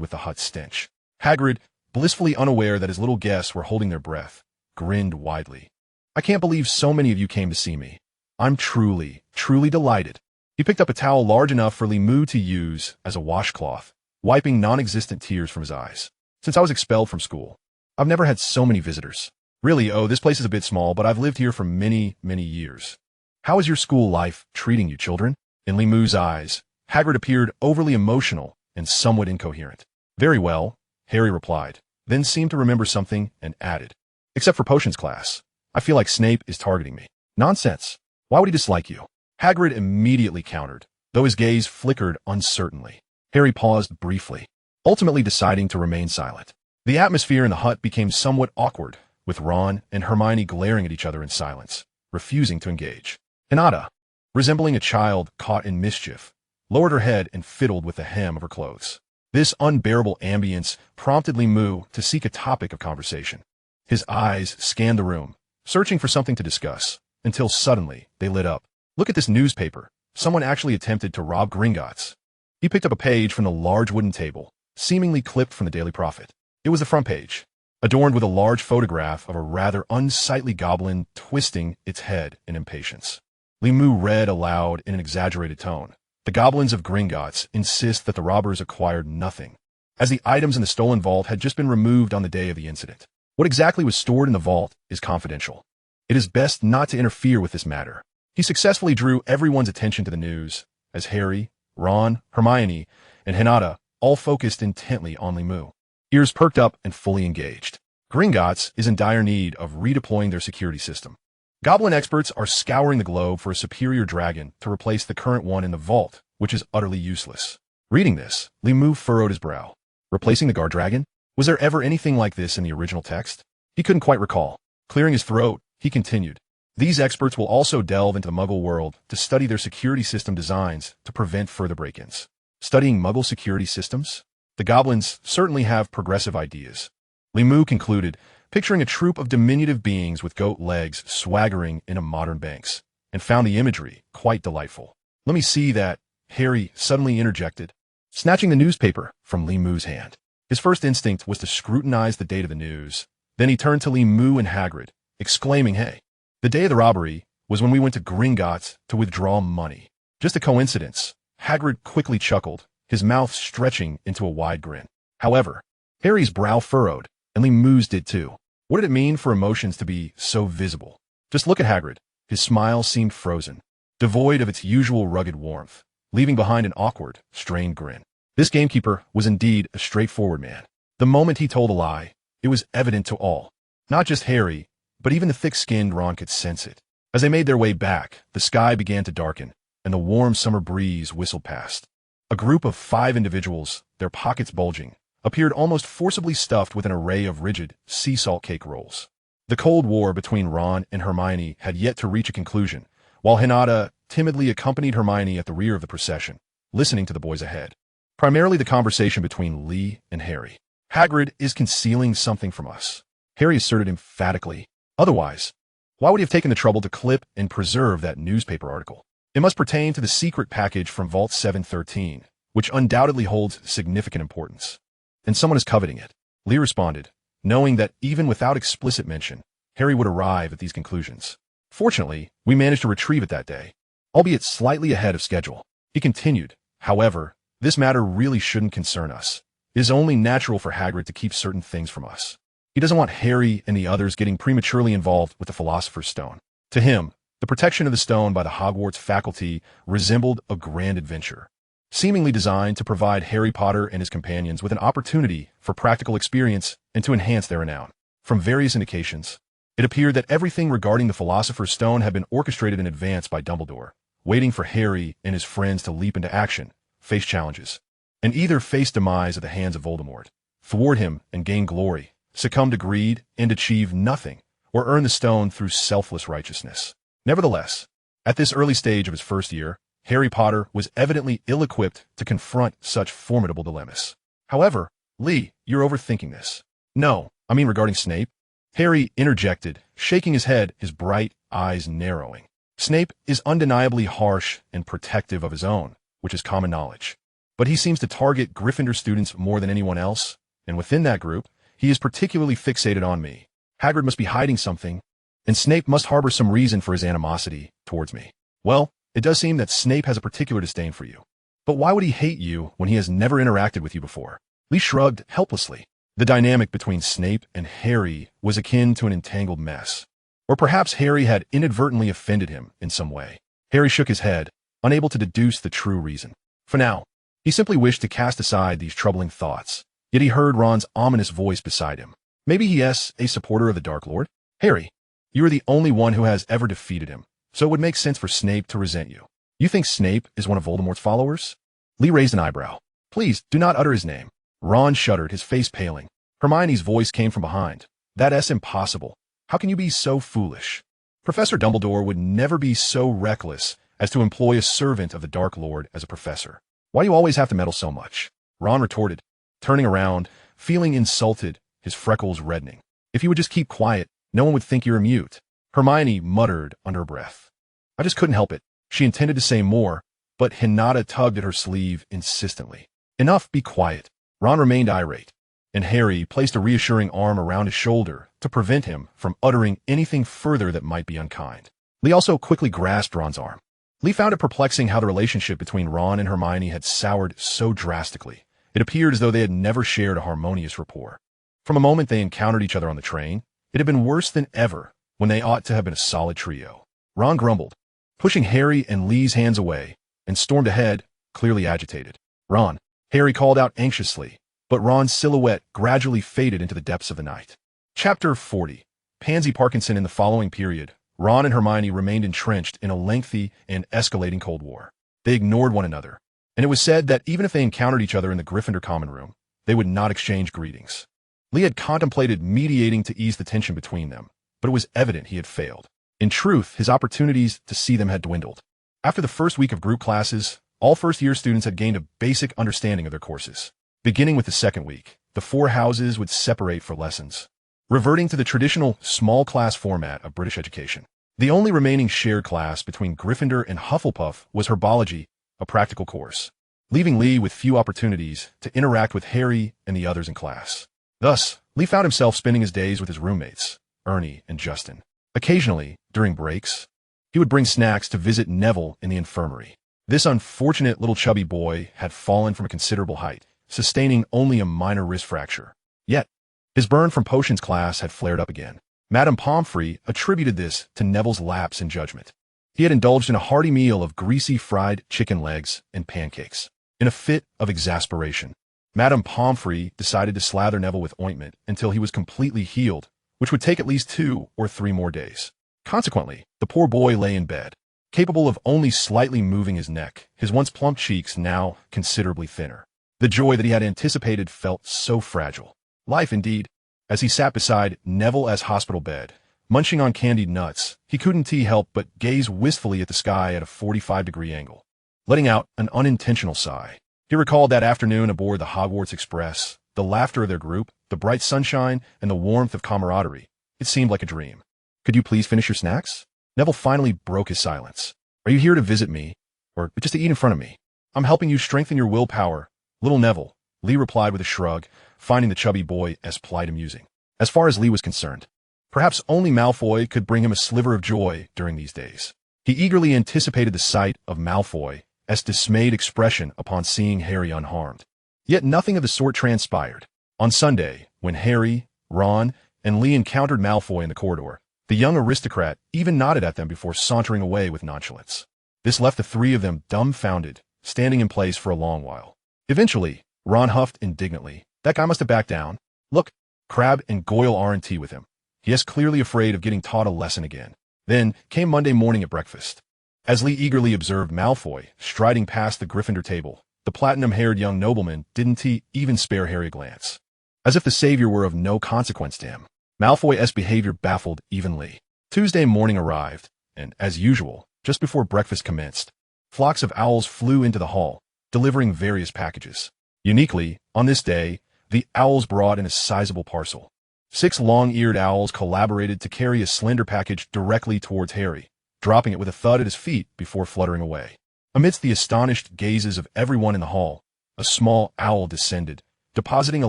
with the hut's stench. Hagrid, blissfully unaware that his little guests were holding their breath, grinned widely. I can't believe so many of you came to see me. I'm truly delighted. He picked up a towel large enough for Limu to use as a washcloth, wiping non-existent tears from his eyes. Since I was expelled from school, I've never had so many visitors. Really, this place is a bit small, but I've lived here for many years. How is your school life treating you, children? In Limu's eyes, Hagrid appeared overly emotional and somewhat incoherent. Very well, Harry replied, then seemed to remember something and added. Except for potions class. I feel like Snape is targeting me. Nonsense. Why would he dislike you? Hagrid immediately countered, though his gaze flickered uncertainly. Harry paused briefly, ultimately deciding to remain silent. The atmosphere in the hut became somewhat awkward, with Ron and Hermione glaring at each other in silence, refusing to engage. Hinata, resembling a child caught in mischief, lowered her head and fiddled with the hem of her clothes. This unbearable ambience prompted Limu to seek a topic of conversation. His eyes scanned the room, searching for something to discuss, until suddenly they lit up. Look at this newspaper. Someone actually attempted to rob Gringotts. He picked up a page from the large wooden table, seemingly clipped from the Daily Prophet. It was the front page, adorned with a large photograph of a rather unsightly goblin twisting its head in impatience. Limu read aloud in an exaggerated tone. The goblins of Gringotts insist that the robbers acquired nothing, as the items in the stolen vault had just been removed on the day of the incident. What exactly was stored in the vault is confidential. It is best not to interfere with this matter. He successfully drew everyone's attention to the news, as Harry, Ron, Hermione, and Hinata all focused intently on Limu, ears perked up and fully engaged. Gringotts is in dire need of redeploying their security system. Goblin experts are scouring the globe for a superior dragon to replace the current one in the vault, which is utterly useless. Reading this, Limu furrowed his brow. Replacing the guard dragon? Was there ever anything like this in the original text? He couldn't quite recall. Clearing his throat, he continued. These experts will also delve into the Muggle world to study their security system designs to prevent further break-ins. Studying Muggle security systems? The goblins certainly have progressive ideas. Limu concluded, picturing a troop of diminutive beings with goat legs swaggering into modern banks, and found the imagery quite delightful. Let me see that, Harry suddenly interjected, snatching the newspaper from Limu's hand. His first instinct was to scrutinize the date of the news. Then he turned to Limu and Hagrid, exclaiming, Hey, the day of the robbery was when we went to Gringotts to withdraw money. Just a coincidence. Hagrid quickly chuckled, his mouth stretching into a wide grin. However, Harry's brow furrowed, and Limu's did too. What did it mean for emotions to be so visible? Just look at Hagrid. His smile seemed frozen, devoid of its usual rugged warmth, leaving behind an awkward, strained grin. This gamekeeper was indeed a straightforward man. The moment he told a lie, it was evident to all. Not just Harry, but even the thick-skinned Ron could sense it. As they made their way back, the sky began to darken, and the warm summer breeze whistled past. A group of 5 individuals, their pockets bulging, appeared almost forcibly stuffed with an array of rigid, sea salt cake rolls. The Cold War between Ron and Hermione had yet to reach a conclusion, while Hinny timidly accompanied Hermione at the rear of the procession, listening to the boys ahead. Primarily the conversation between Lee and Harry. "Hagrid is concealing something from us," Harry asserted emphatically. "Otherwise, why would he have taken the trouble to clip and preserve that newspaper article? It must pertain to the secret package from Vault 713, which undoubtedly holds significant importance. And someone is coveting it." Lee responded, knowing that even without explicit mention, Harry would arrive at these conclusions. "Fortunately, we managed to retrieve it that day, albeit slightly ahead of schedule." He continued, "However, this matter really shouldn't concern us. It is only natural for Hagrid to keep certain things from us. He doesn't want Harry and the others getting prematurely involved with the Philosopher's Stone." To him, the protection of the stone by the Hogwarts faculty resembled a grand adventure, seemingly designed to provide Harry Potter and his companions with an opportunity for practical experience and to enhance their renown. From various indications, it appeared that everything regarding the Philosopher's Stone had been orchestrated in advance by Dumbledore, waiting for Harry and his friends to leap into action, face challenges, and either face demise at the hands of Voldemort, thwart him and gain glory, succumb to greed and achieve nothing, or earn the stone through selfless righteousness. Nevertheless, at this early stage of his first year, Harry Potter was evidently ill-equipped to confront such formidable dilemmas. "However, Lee, you're overthinking this." "No, I mean regarding Snape," Harry interjected, shaking his head, his bright eyes narrowing. "Snape is undeniably harsh and protective of his own, which is common knowledge. But he seems to target Gryffindor students more than anyone else, and within that group, he is particularly fixated on me. Hagrid must be hiding something, and Snape must harbor some reason for his animosity towards me. Well, it does seem that Snape has a particular disdain for you. But why would he hate you when he has never interacted with you before?" Lee shrugged helplessly. The dynamic between Snape and Harry was akin to an entangled mess. Or perhaps Harry had inadvertently offended him in some way. Harry shook his head, unable to deduce the true reason. For now, he simply wished to cast aside these troubling thoughts, yet he heard Ron's ominous voice beside him. "Maybe he is a supporter of the Dark Lord? Harry, you are the only one who has ever defeated him, so it would make sense for Snape to resent you. You think Snape is one of Voldemort's followers?" Lee raised an eyebrow. "Please, do not utter his name." Ron shuddered, his face paling. Hermione's voice came from behind. "That's impossible. How can you be so foolish? Professor Dumbledore would never be so reckless as to employ a servant of the Dark Lord as a professor. Why do you always have to meddle so much?" Ron retorted, turning around, feeling insulted, his freckles reddening. "If you would just keep quiet, no one would think you're a mute." Hermione muttered under her breath. "I just couldn't help it." She intended to say more, but Hinny tugged at her sleeve insistently. "Enough, be quiet." Ron remained irate, and Harry placed a reassuring arm around his shoulder to prevent him from uttering anything further that might be unkind. Lee also quickly grasped Ron's arm. Lee found it perplexing how the relationship between Ron and Hermione had soured so drastically. It appeared as though they had never shared a harmonious rapport. From the moment they encountered each other on the train, it had been worse than ever when they ought to have been a solid trio. Ron grumbled, pushing Harry and Lee's hands away, and stormed ahead, clearly agitated. "Ron," Harry called out anxiously, but Ron's silhouette gradually faded into the depths of the night. Chapter 40. Pansy Parkinson. In the following period, Ron and Hermione remained entrenched in a lengthy and escalating Cold War. They ignored one another, and it was said that even if they encountered each other in the Gryffindor common room, they would not exchange greetings. Lee had contemplated mediating to ease the tension between them, but it was evident he had failed. In truth, his opportunities to see them had dwindled. After the first week of group classes, all first-year students had gained a basic understanding of their courses. Beginning with the second week, the 4 houses would separate for lessons, reverting to the traditional small class format of British education. The only remaining shared class between Gryffindor and Hufflepuff was herbology, a practical course, leaving Lee with few opportunities to interact with Harry and the others in class. Thus, Lee found himself spending his days with his roommates, Ernie and Justin. Occasionally, during breaks, he would bring snacks to visit Neville in the infirmary. This unfortunate little chubby boy had fallen from a considerable height, sustaining only a minor wrist fracture. Yet, his burn from potions class had flared up again. Madame Pomfrey attributed this to Neville's lapse in judgment. He had indulged in a hearty meal of greasy fried chicken legs and pancakes. In a fit of exasperation, Madame Pomfrey decided to slather Neville with ointment until he was completely healed, which would take at least 2 or 3 more days. Consequently, the poor boy lay in bed, capable of only slightly moving his neck, his once plump cheeks now considerably thinner. The joy that he had anticipated felt so fragile. Life, indeed. As he sat beside Neville's hospital bed, munching on candied nuts, he couldn't help but gaze wistfully at the sky at a 45-degree angle, letting out an unintentional sigh. He recalled that afternoon aboard the Hogwarts Express, the laughter of their group, the bright sunshine, and the warmth of camaraderie. It seemed like a dream. "Could you please finish your snacks?" Neville finally broke his silence. "Are you here to visit me, or just to eat in front of me?" "I'm helping you strengthen your willpower, little Neville," Lee replied with a shrug, finding the chubby boy as polite amusing. As far as Lee was concerned, perhaps only Malfoy could bring him a sliver of joy during these days. He eagerly anticipated the sight of Malfoy's dismayed expression upon seeing Harry unharmed. Yet nothing of the sort transpired. On Sunday, when Harry, Ron, and Lee encountered Malfoy in the corridor, the young aristocrat even nodded at them before sauntering away with nonchalance. This left the 3 of them dumbfounded, standing in place for a long while. Eventually, Ron huffed indignantly. "That guy must have backed down. Look, Crabbe and Goyle aren't with him. He is clearly afraid of getting taught a lesson again." Then came Monday morning at breakfast. As Lee eagerly observed Malfoy striding past the Gryffindor table, the platinum-haired young nobleman didn't even spare Harry a glance. As if the savior were of no consequence to him. Malfoy's behavior baffled even Lee. Tuesday morning arrived, and, as usual, just before breakfast commenced, flocks of owls flew into the hall, delivering various packages. Uniquely, on this day, the owls brought in a sizable parcel. 6 long-eared owls collaborated to carry a slender package directly towards Harry, dropping it with a thud at his feet before fluttering away. Amidst the astonished gazes of everyone in the hall, a small owl descended, depositing a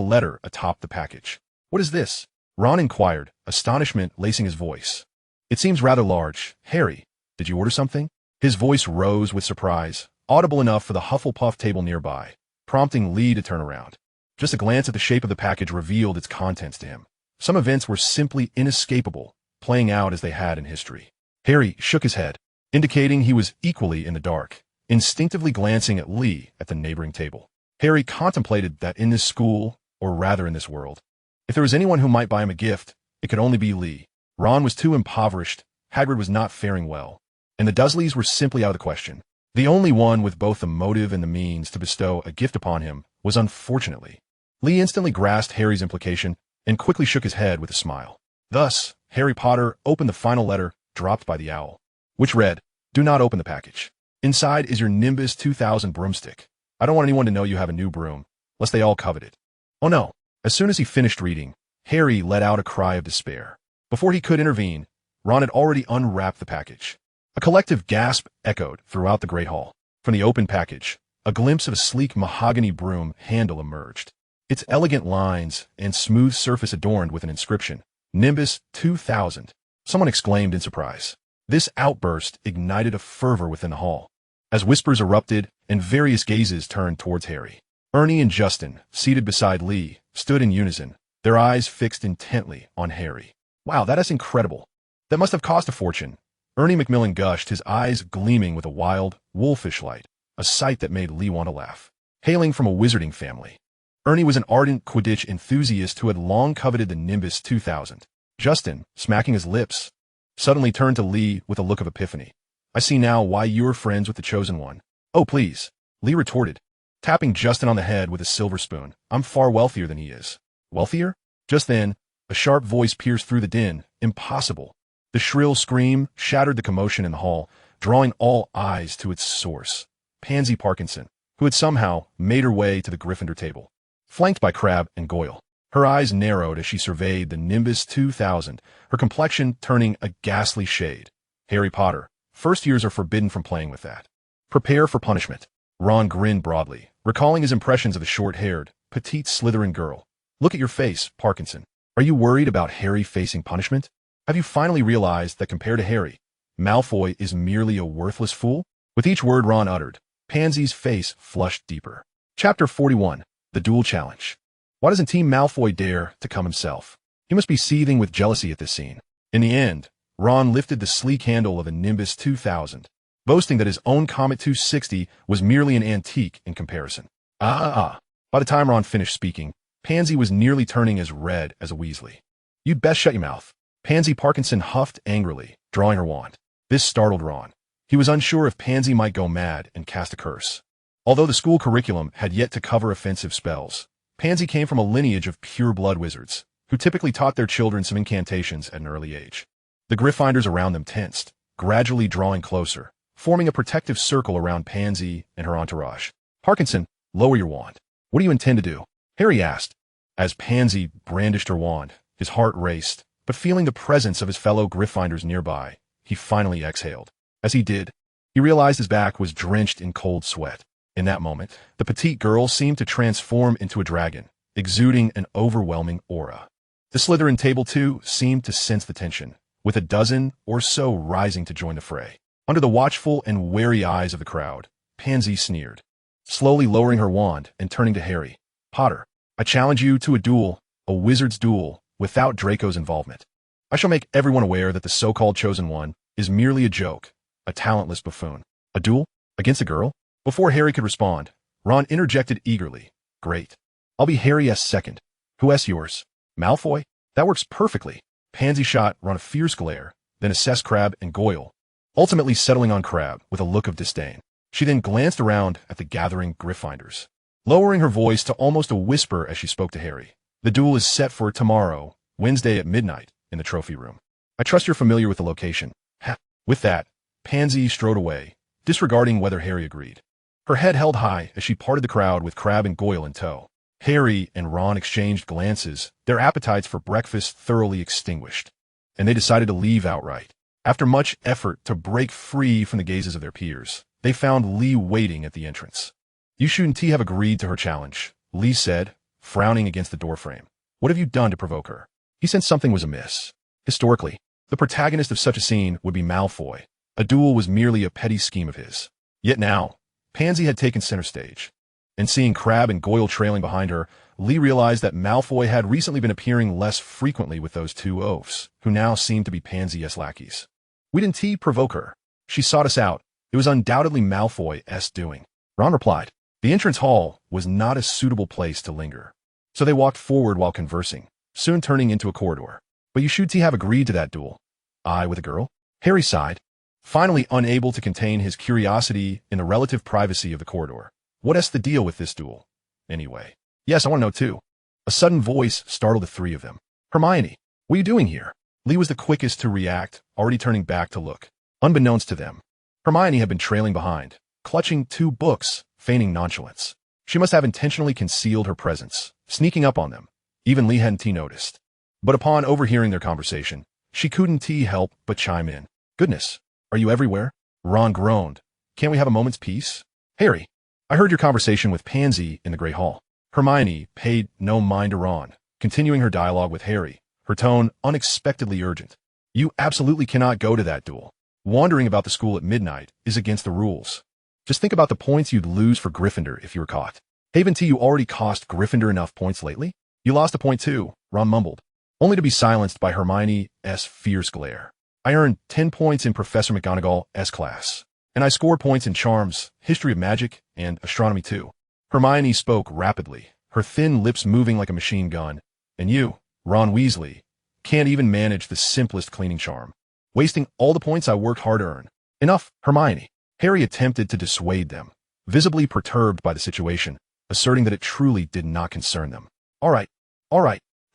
letter atop the package. "What is this?" Ron inquired, astonishment lacing his voice. "It seems rather large. Harry, did you order something?" His voice rose with surprise, audible enough for the Hufflepuff table nearby, prompting Lee to turn around. Just a glance at the shape of the package revealed its contents to him. Some events were simply inescapable, playing out as they had in history. Harry shook his head, indicating he was equally in the dark, instinctively glancing at Lee at the neighboring table. Harry contemplated that in this school, or rather in this world, if there was anyone who might buy him a gift, it could only be Lee. Ron was too impoverished, Hagrid was not faring well, and the Dursleys were simply out of the question. The only one with both the motive and the means to bestow a gift upon him was unfortunately. Lee instantly grasped Harry's implication and quickly shook his head with a smile. Thus, Harry Potter opened the final letter dropped by the owl, which read, "Do not open the package. Inside is your Nimbus 2000 broomstick. I don't want anyone to know you have a new broom, lest they all covet it." Oh no. As soon as he finished reading, Harry let out a cry of despair. Before he could intervene, Ron had already unwrapped the package. A collective gasp echoed throughout the Great Hall. From the open package, a glimpse of a sleek mahogany broom handle emerged, its elegant lines and smooth surface adorned with an inscription, "Nimbus 2000. Someone exclaimed in surprise. This outburst ignited a fervor within the hall, as whispers erupted and various gazes turned towards Harry. Ernie and Justin, seated beside Lee, stood in unison, their eyes fixed intently on Harry. "Wow, that is incredible. That must have cost a fortune." Ernie Macmillan gushed, his eyes gleaming with a wild, wolfish light, a sight that made Lee want to laugh. Hailing from a wizarding family, Ernie was an ardent Quidditch enthusiast who had long coveted the Nimbus 2000. Justin, smacking his lips, suddenly turned to Lee with a look of epiphany. "I see now why you're friends with the Chosen One." "Oh, please," Lee retorted, tapping Justin on the head with a silver spoon. "I'm far wealthier than he is." "Wealthier?" Just then, a sharp voice pierced through the din. "Impossible." The shrill scream shattered the commotion in the hall, drawing all eyes to its source. Pansy Parkinson, who had somehow made her way to the Gryffindor table, flanked by Crabbe and Goyle. Her eyes narrowed as she surveyed the Nimbus 2000, her complexion turning a ghastly shade. "Harry Potter, first years are forbidden from playing with that. Prepare for punishment." Ron grinned broadly, recalling his impressions of the short-haired, petite Slytherin girl. "Look at your face, Parkinson. Are you worried about Harry facing punishment? Have you finally realized that compared to Harry, Malfoy is merely a worthless fool?" With each word Ron uttered, Pansy's face flushed deeper. Chapter 41. The Duel Challenge. Why doesn't Team Malfoy dare to come himself? He must be seething with jealousy at this scene. In the end, Ron lifted the sleek handle of a Nimbus 2000, boasting that his own Comet 260 was merely an antique in comparison. By the time Ron finished speaking, Pansy was nearly turning as red as a Weasley. You'd best shut your mouth. Pansy Parkinson huffed angrily, drawing her wand. This startled Ron. He was unsure if Pansy might go mad and cast a curse. Although the school curriculum had yet to cover offensive spells, Pansy came from a lineage of pure-blood wizards, who typically taught their children some incantations at an early age. The Gryffindors around them tensed, gradually drawing closer, forming a protective circle around Pansy and her entourage. Parkinson, lower your wand. What do you intend to do? Harry asked. As Pansy brandished her wand, his heart raced, but feeling the presence of his fellow Gryffindors nearby, he finally exhaled. As he did, he realized his back was drenched in cold sweat. In that moment, the petite girl seemed to transform into a dragon, exuding an overwhelming aura. The Slytherin table, too, seemed to sense the tension, with a dozen or so rising to join the fray. Under the watchful and wary eyes of the crowd, Pansy sneered, slowly lowering her wand and turning to Harry. Potter, I challenge you to a duel, a wizard's duel, without Draco's involvement. I shall make everyone aware that the so-called Chosen One is merely a joke, a talentless buffoon. A duel? Against a girl? Before Harry could respond, Ron interjected eagerly. Great. I'll be Harry S. second. Who S. yours? Malfoy? That works perfectly. Pansy shot Ron a fierce glare, then assessed Crabbe and Goyle, ultimately settling on Crabbe with a look of disdain. She then glanced around at the gathering Gryffindors, lowering her voice to almost a whisper as she spoke to Harry. The duel is set for tomorrow, Wednesday at midnight, in the trophy room. I trust you're familiar with the location. Ha! With that, Pansy strode away, disregarding whether Harry agreed. Her head held high as she parted the crowd with Crabbe and Goyle in tow. Harry and Ron exchanged glances, their appetites for breakfast thoroughly extinguished, and they decided to leave outright. After much effort to break free from the gazes of their peers, they found Lee waiting at the entrance. You shouldn't have agreed to her challenge, Lee said, frowning against the doorframe. What have you done to provoke her? He sensed something was amiss. Historically, the protagonist of such a scene would be Malfoy. A duel was merely a petty scheme of his. Yet now, Pansy had taken center stage. And seeing Crabbe and Goyle trailing behind her, Lee realized that Malfoy had recently been appearing less frequently with those two oafs, who now seemed to be Pansy-esque lackeys. We didn't provoke her. She sought us out. It was undoubtedly Malfoy-esque doing. Ron replied. The entrance hall was not a suitable place to linger. So they walked forward while conversing, soon turning into a corridor. But you should have agreed to that duel. I with a girl? Harry sighed, finally unable to contain his curiosity in the relative privacy of the corridor. What's the deal with this duel, anyway? Yes, I want to know too. A sudden voice startled the three of them. Hermione, what are you doing here? Lee was the quickest to react, already turning back to look. Unbeknownst to them, Hermione had been trailing behind, clutching two books, feigning nonchalance. She must have intentionally concealed her presence, sneaking up on them. Even Lee hadn't noticed. But upon overhearing their conversation, she couldn't help but chime in. Goodness, are you everywhere? Ron groaned. Can't we have a moment's peace? Harry, I heard your conversation with Pansy in the Great Hall. Hermione paid no mind to Ron, continuing her dialogue with Harry, her tone unexpectedly urgent. You absolutely cannot go to that duel. Wandering about the school at midnight is against the rules. Just think about the points you'd lose for Gryffindor if you were caught. Haven't you already cost Gryffindor enough points lately? You lost a point too, Ron mumbled, only to be silenced by Hermione's fierce glare. I earned 10 points in Professor McGonagall's class, and I scored points in Charms, History of Magic, and Astronomy too. Hermione spoke rapidly, her thin lips moving like a machine gun. And you, Ron Weasley, can't even manage the simplest cleaning charm, wasting all the points I worked hard to earn. Enough, Hermione. Harry attempted to dissuade them, visibly perturbed by the situation, asserting that it truly did not concern them. All right,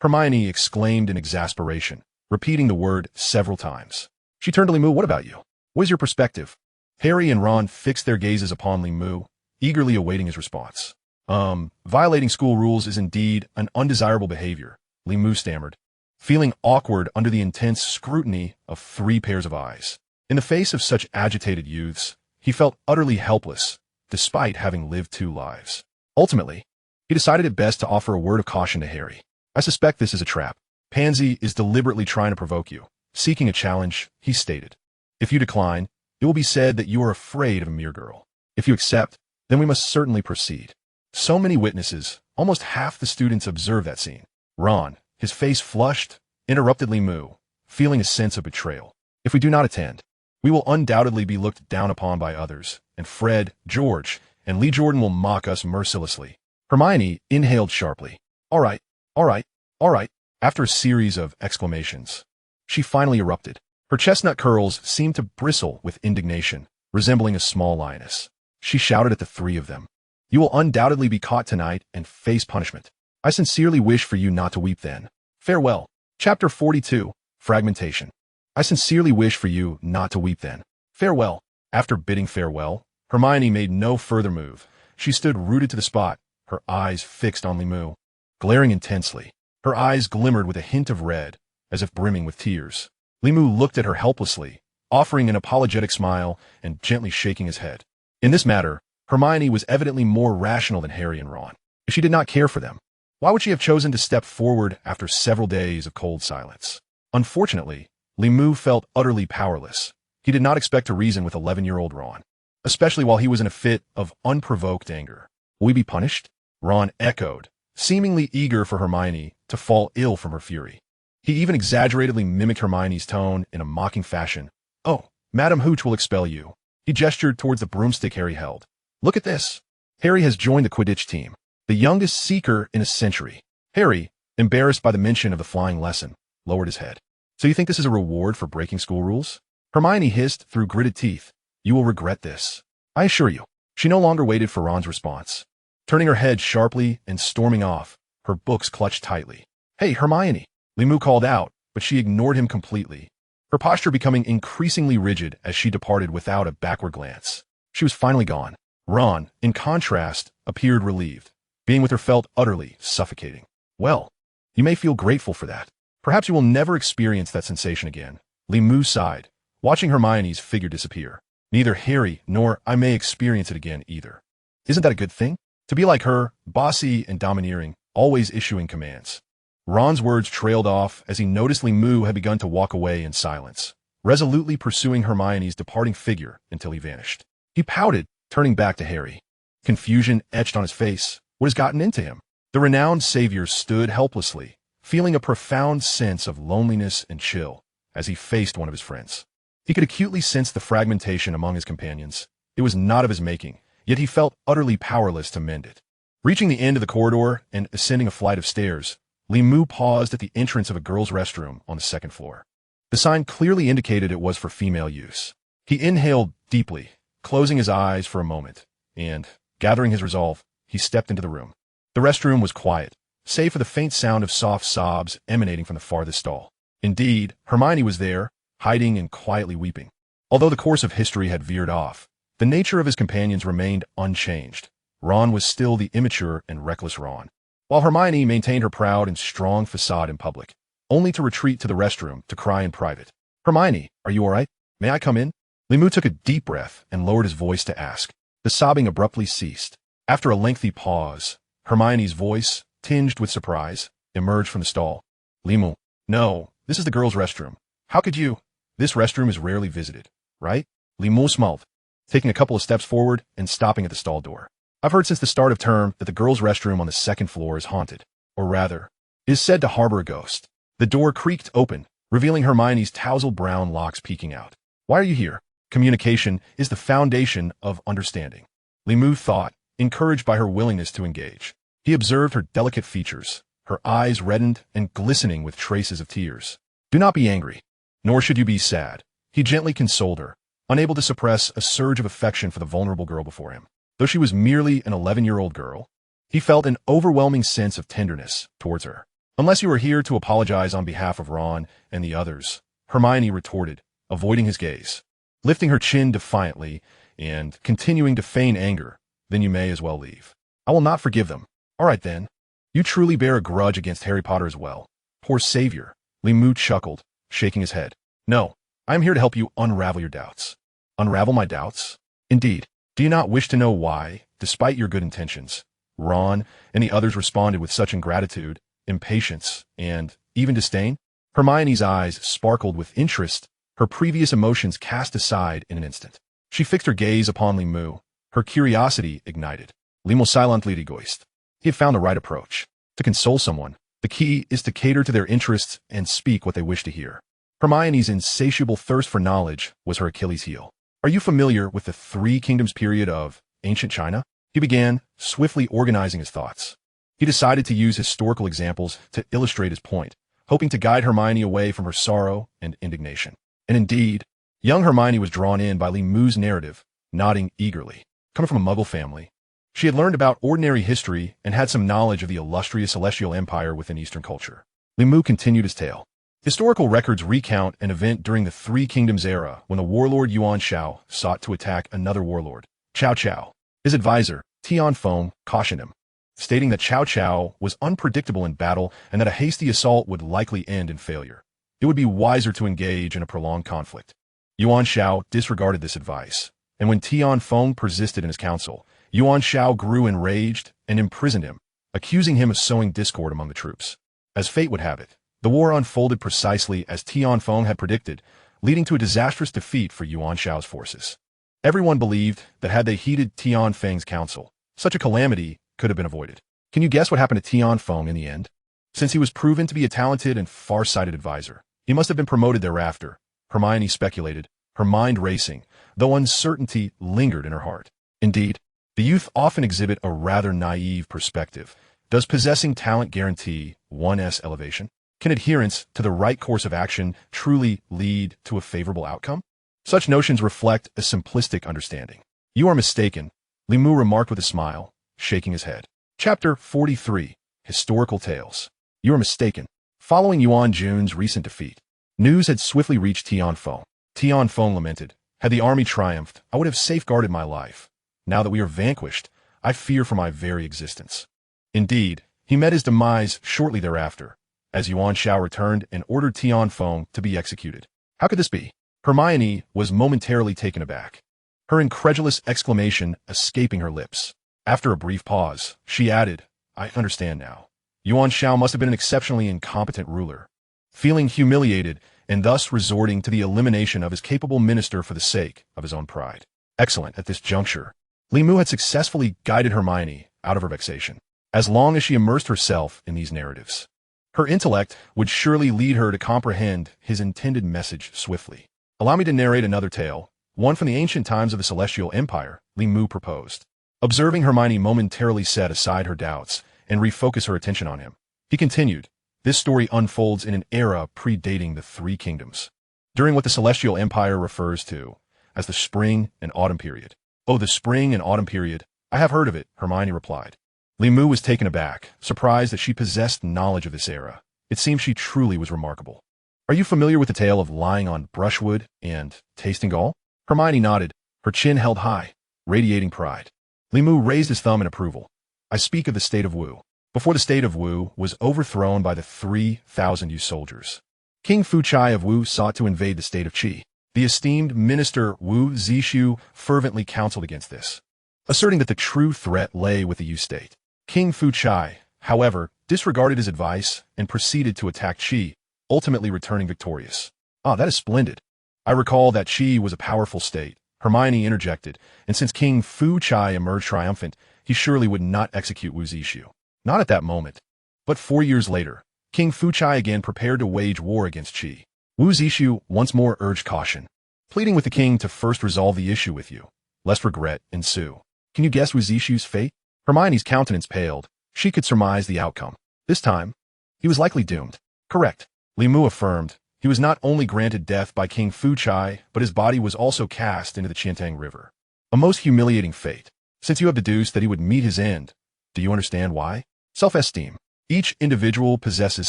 Hermione exclaimed in exasperation, repeating the word several times. She turned to Limu. What about you? What is your perspective? Harry and Ron fixed their gazes upon Limu, eagerly awaiting his response. Violating school rules is indeed an undesirable behavior, Limu stammered, feeling awkward under the intense scrutiny of 3 pairs of eyes. In the face of such agitated youths, he felt utterly helpless, despite having lived 2 lives. Ultimately, he decided it best to offer a word of caution to Harry. I suspect this is a trap. Pansy is deliberately trying to provoke you, seeking a challenge, he stated. If you decline, it will be said that you are afraid of a mere girl. If you accept, then we must certainly proceed. So many witnesses, almost half the students observed that scene. Ron, his face flushed, interrupted Limu, feeling a sense of betrayal. If we do not attend, we will undoubtedly be looked down upon by others, and Fred, George, and Lee Jordan will mock us mercilessly. Hermione inhaled sharply. All right, all right, all right. After a series of exclamations, she finally erupted. Her chestnut curls seemed to bristle with indignation, resembling a small lioness. She shouted at the three of them. You will undoubtedly be caught tonight and face punishment. I sincerely wish for you not to weep then. Farewell. Chapter 42, Fragmentation. I sincerely wish for you not to weep then. Farewell. After bidding farewell, Hermione made no further move. She stood rooted to the spot, her eyes fixed on Limu, glaring intensely. Her eyes glimmered with a hint of red, as if brimming with tears. Limu looked at her helplessly, offering an apologetic smile and gently shaking his head. In this matter, Hermione was evidently more rational than Harry and Ron. If she did not care for them, why would she have chosen to step forward after several days of cold silence? Unfortunately, Limu felt utterly powerless. He did not expect to reason with 11-year-old Ron, especially while he was in a fit of unprovoked anger. Will we be punished? Ron echoed, seemingly eager for Hermione to fall ill from her fury. He even exaggeratedly mimicked Hermione's tone in a mocking fashion. Oh, Madam Hooch will expel you. He gestured towards the broomstick Harry held. Look at this. Harry has joined the Quidditch team, the youngest seeker in a century. Harry, embarrassed by the mention of the flying lesson, lowered his head. So you think this is a reward for breaking school rules? Hermione hissed through gritted teeth. You will regret this. I assure you. She no longer waited for Ron's response. Turning her head sharply and storming off, her books clutched tightly. Hey, Hermione! Limu called out, but she ignored him completely, her posture becoming increasingly rigid as she departed without a backward glance. She was finally gone. Ron, in contrast, appeared relieved. Being with her felt utterly suffocating. Well, you may feel grateful for that. Perhaps you will never experience that sensation again. Limu sighed, watching Hermione's figure disappear. Neither Harry nor I may experience it again either. Isn't that a good thing? To be like her, bossy and domineering, always issuing commands. Ron's words trailed off as he noticed Limu had begun to walk away in silence, resolutely pursuing Hermione's departing figure until he vanished. He pouted, turning back to Harry. Confusion etched on his face. What has gotten into him? The renowned savior stood helplessly, feeling a profound sense of loneliness and chill as he faced one of his friends. He could acutely sense the fragmentation among his companions. It was not of his making, yet he felt utterly powerless to mend it. Reaching the end of the corridor and ascending a flight of stairs, Limu paused at the entrance of a girls' restroom on the second floor. The sign clearly indicated it was for female use. He inhaled deeply, closing his eyes for a moment, and, gathering his resolve, he stepped into the room. The restroom was quiet, save for the faint sound of soft sobs emanating from the farthest stall. Indeed, Hermione was there, hiding and quietly weeping. Although the course of history had veered off, the nature of his companions remained unchanged. Ron was still the immature and reckless Ron, while Hermione maintained her proud and strong facade in public, only to retreat to the restroom to cry in private. Hermione, are you all right? May I come in? Limu took a deep breath and lowered his voice to ask. The sobbing abruptly ceased. After a lengthy pause, Hermione's voice, tinged with surprise, emerged from the stall. Limu, no, this is the girls' restroom. How could you? This restroom is rarely visited, right? Limu smiled, taking a couple of steps forward and stopping at the stall door. I've heard since the start of term that the girls' restroom on the second floor is haunted, or rather, is said to harbor a ghost. The door creaked open, revealing Hermione's tousled brown locks peeking out. Why are you here? Communication is the foundation of understanding. Limu thought, encouraged by her willingness to engage. He observed her delicate features, her eyes reddened and glistening with traces of tears. Do not be angry, nor should you be sad. He gently consoled her, unable to suppress a surge of affection for the vulnerable girl before him. Though she was merely an 11-year-old girl, he felt an overwhelming sense of tenderness towards her. Unless you are here to apologize on behalf of Ron and the others, Hermione retorted, avoiding his gaze. Lifting her chin defiantly and continuing to feign anger, then you may as well leave. I will not forgive them. All right then. You truly bear a grudge against Harry Potter as well. Poor savior. Limu chuckled, shaking his head. No, I am here to help you unravel your doubts. Unravel my doubts? Indeed. Do you not wish to know why, despite your good intentions, Ron and the others responded with such ingratitude, impatience, and even disdain? Hermione's eyes sparkled with interest, her previous emotions cast aside in an instant. She fixed her gaze upon Limu, her curiosity ignited. Limu silently rejoiced. He had found the right approach. To console someone, the key is to cater to their interests and speak what they wish to hear. Hermione's insatiable thirst for knowledge was her Achilles heel. Are you familiar with the Three Kingdoms period of ancient China? He began, swiftly organizing his thoughts. He decided to use historical examples to illustrate his point, hoping to guide Hermione away from her sorrow and indignation. And indeed, young Hermione was drawn in by Li Mu's narrative, nodding eagerly. Coming from a Muggle family, she had learned about ordinary history and had some knowledge of the illustrious celestial empire within Eastern culture. Li Mu continued his tale. Historical records recount an event during the Three Kingdoms era when the warlord Yuan Shao sought to attack another warlord, Cao Cao. His advisor, Tian Feng, cautioned him, stating that Cao Cao was unpredictable in battle and that a hasty assault would likely end in failure. It would be wiser to engage in a prolonged conflict. Yuan Shao disregarded this advice, and when Tian Feng persisted in his counsel, Yuan Shao grew enraged and imprisoned him, accusing him of sowing discord among the troops. As fate would have it, the war unfolded precisely as Tian Feng had predicted, leading to a disastrous defeat for Yuan Shao's forces. Everyone believed that had they heeded Tian Feng's counsel, such a calamity could have been avoided. Can you guess what happened to Tian Feng in the end? Since he was proven to be a talented and far-sighted advisor, he must have been promoted thereafter. Hermione speculated, her mind racing, though uncertainty lingered in her heart. Indeed, the youth often exhibit a rather naive perspective. Does possessing talent guarantee one's elevation? Can adherence to the right course of action truly lead to a favorable outcome? Such notions reflect a simplistic understanding. You are mistaken, Li Mu remarked with a smile, shaking his head. Chapter 43, Historical Tales. You are mistaken. Following Yuan Jun's recent defeat, news had swiftly reached Tian Feng. Tian Feng lamented, had the army triumphed, I would have safeguarded my life. Now that we are vanquished, I fear for my very existence. Indeed, he met his demise shortly thereafter, as Yuan Shao returned and ordered Tian Feng to be executed. How could this be? Hermione was momentarily taken aback, her incredulous exclamation escaping her lips. After a brief pause, she added, I understand now. Yuan Shao must have been an exceptionally incompetent ruler. Feeling humiliated and thus resorting to the elimination of his capable minister for the sake of his own pride. Excellent. At this juncture, Li Mu had successfully guided Hermione out of her vexation. As long as she immersed herself in these narratives, her intellect would surely lead her to comprehend his intended message swiftly. Allow me to narrate another tale, one from the ancient times of the Celestial Empire, Li Mu proposed. Observing Hermione momentarily set aside her doubts and refocus her attention on him, he continued, this story unfolds in an era predating the Three Kingdoms, during what the Celestial Empire refers to as the Spring and Autumn period. Oh, the Spring and Autumn period. I have heard of it, Hermione replied. Li Mu was taken aback, surprised that she possessed knowledge of this era. It seemed she truly was remarkable. Are you familiar with the tale of lying on brushwood and tasting gall? Hermione nodded, her chin held high, radiating pride. Li Mu raised his thumb in approval. I speak of the state of Wu. Before the state of Wu was overthrown by the 3,000 Yu soldiers, King Fuchai of Wu sought to invade the state of Qi. The esteemed minister Wu Zixu fervently counseled against this, asserting that the true threat lay with the Yu state. King Fuchai, however, disregarded his advice and proceeded to attack Qi, ultimately returning victorious. Ah, that is splendid. I recall that Qi was a powerful state, Hermione interjected, and since King Fuchai emerged triumphant, he surely would not execute Wu Zixu. Not at that moment. But 4 years later, King Fuchai again prepared to wage war against Qi. Wu Zixu once more urged caution, pleading with the king to first resolve the issue with you, lest regret ensue. Can you guess Wu Zixu's fate? Hermione's countenance paled. She could surmise the outcome. This time, he was likely doomed. Correct. Li Mu affirmed. He was not only granted death by King Fuchai, but his body was also cast into the Qiantang River. A most humiliating fate. Since you have deduced that he would meet his end, do you understand why? Self-esteem. Each individual possesses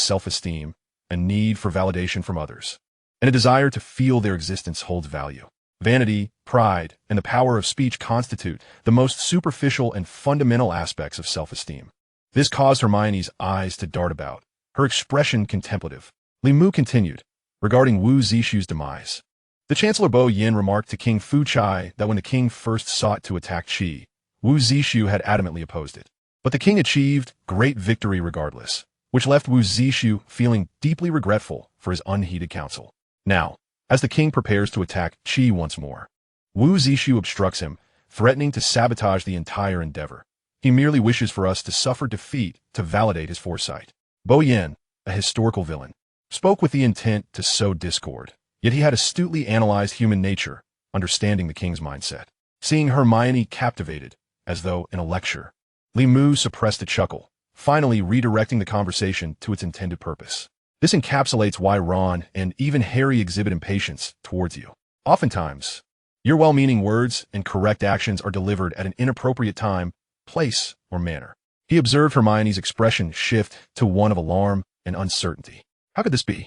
self-esteem, a need for validation from others, and a desire to feel their existence holds value. Vanity, pride, and the power of speech constitute the most superficial and fundamental aspects of self-esteem. This caused Hermione's eyes to dart about, her expression contemplative. Li Mu continued, regarding Wu Zixu's demise. The Chancellor Bo Yin remarked to King Fuchai that when the king first sought to attack Qi, Wu Zixu had adamantly opposed it. But the king achieved great victory regardless, which left Wu Zixu feeling deeply regretful for his unheeded counsel. Now, as the king prepares to attack Qi once more, Wu Zixu obstructs him, threatening to sabotage the entire endeavor. He merely wishes for us to suffer defeat to validate his foresight. Bo Yin, a historical villain. spoke with the intent to sow discord. Yet he had astutely analyzed human nature, understanding the king's mindset. Seeing Hermione captivated, as though in a lecture, Limu suppressed a chuckle, finally redirecting the conversation to its intended purpose. This encapsulates why Ron and even Harry exhibit impatience towards you. Oftentimes, your well-meaning words and correct actions are delivered at an inappropriate time, place, or manner. He observed Hermione's expression shift to one of alarm and uncertainty. How could this be?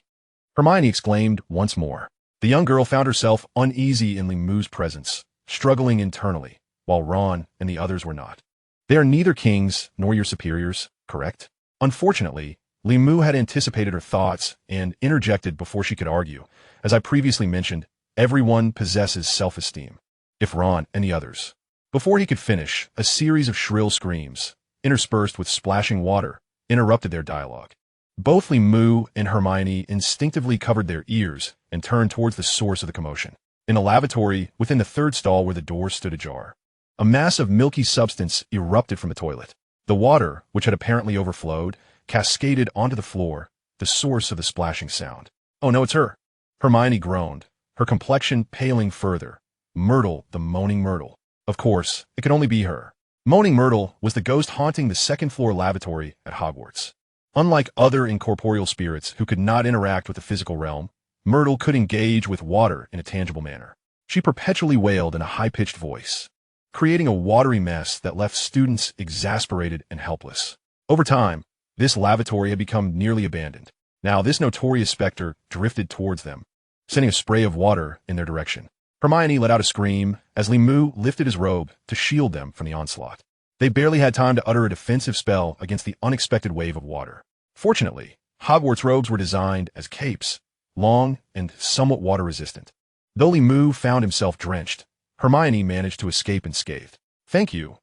Hermione exclaimed once more. The young girl found herself uneasy in Limu's presence, struggling internally, while Ron and the others were not. They are neither kings nor your superiors, correct? Unfortunately, Limu had anticipated her thoughts and interjected before she could argue. As I previously mentioned, everyone possesses self-esteem. If Ron and the others. Before he could finish, a series of shrill screams, interspersed with splashing water, interrupted their dialogue. Both Limu and Hermione instinctively covered their ears and turned towards the source of the commotion. In a lavatory within the third stall where the door stood ajar, a mass of milky substance erupted from the toilet. The water, which had apparently overflowed, cascaded onto the floor, the source of the splashing sound. "Oh no, it's her!" Hermione groaned, her complexion paling further. Myrtle, the moaning Myrtle. Of course, it could only be her. Moaning Myrtle was the ghost haunting the second-floor lavatory at Hogwarts. Unlike other incorporeal spirits who could not interact with the physical realm, Myrtle could engage with water in a tangible manner. She perpetually wailed in a high-pitched voice, creating a watery mess that left students exasperated and helpless. Over time, this lavatory had become nearly abandoned. Now this notorious specter drifted towards them, sending a spray of water in their direction. Hermione let out a scream as Limu lifted his robe to shield them from the onslaught. They barely had time to utter a defensive spell against the unexpected wave of water. Fortunately, Hogwarts robes were designed as capes, long and somewhat water-resistant. Though Limu found himself drenched, Hermione managed to escape unscathed. Thank you,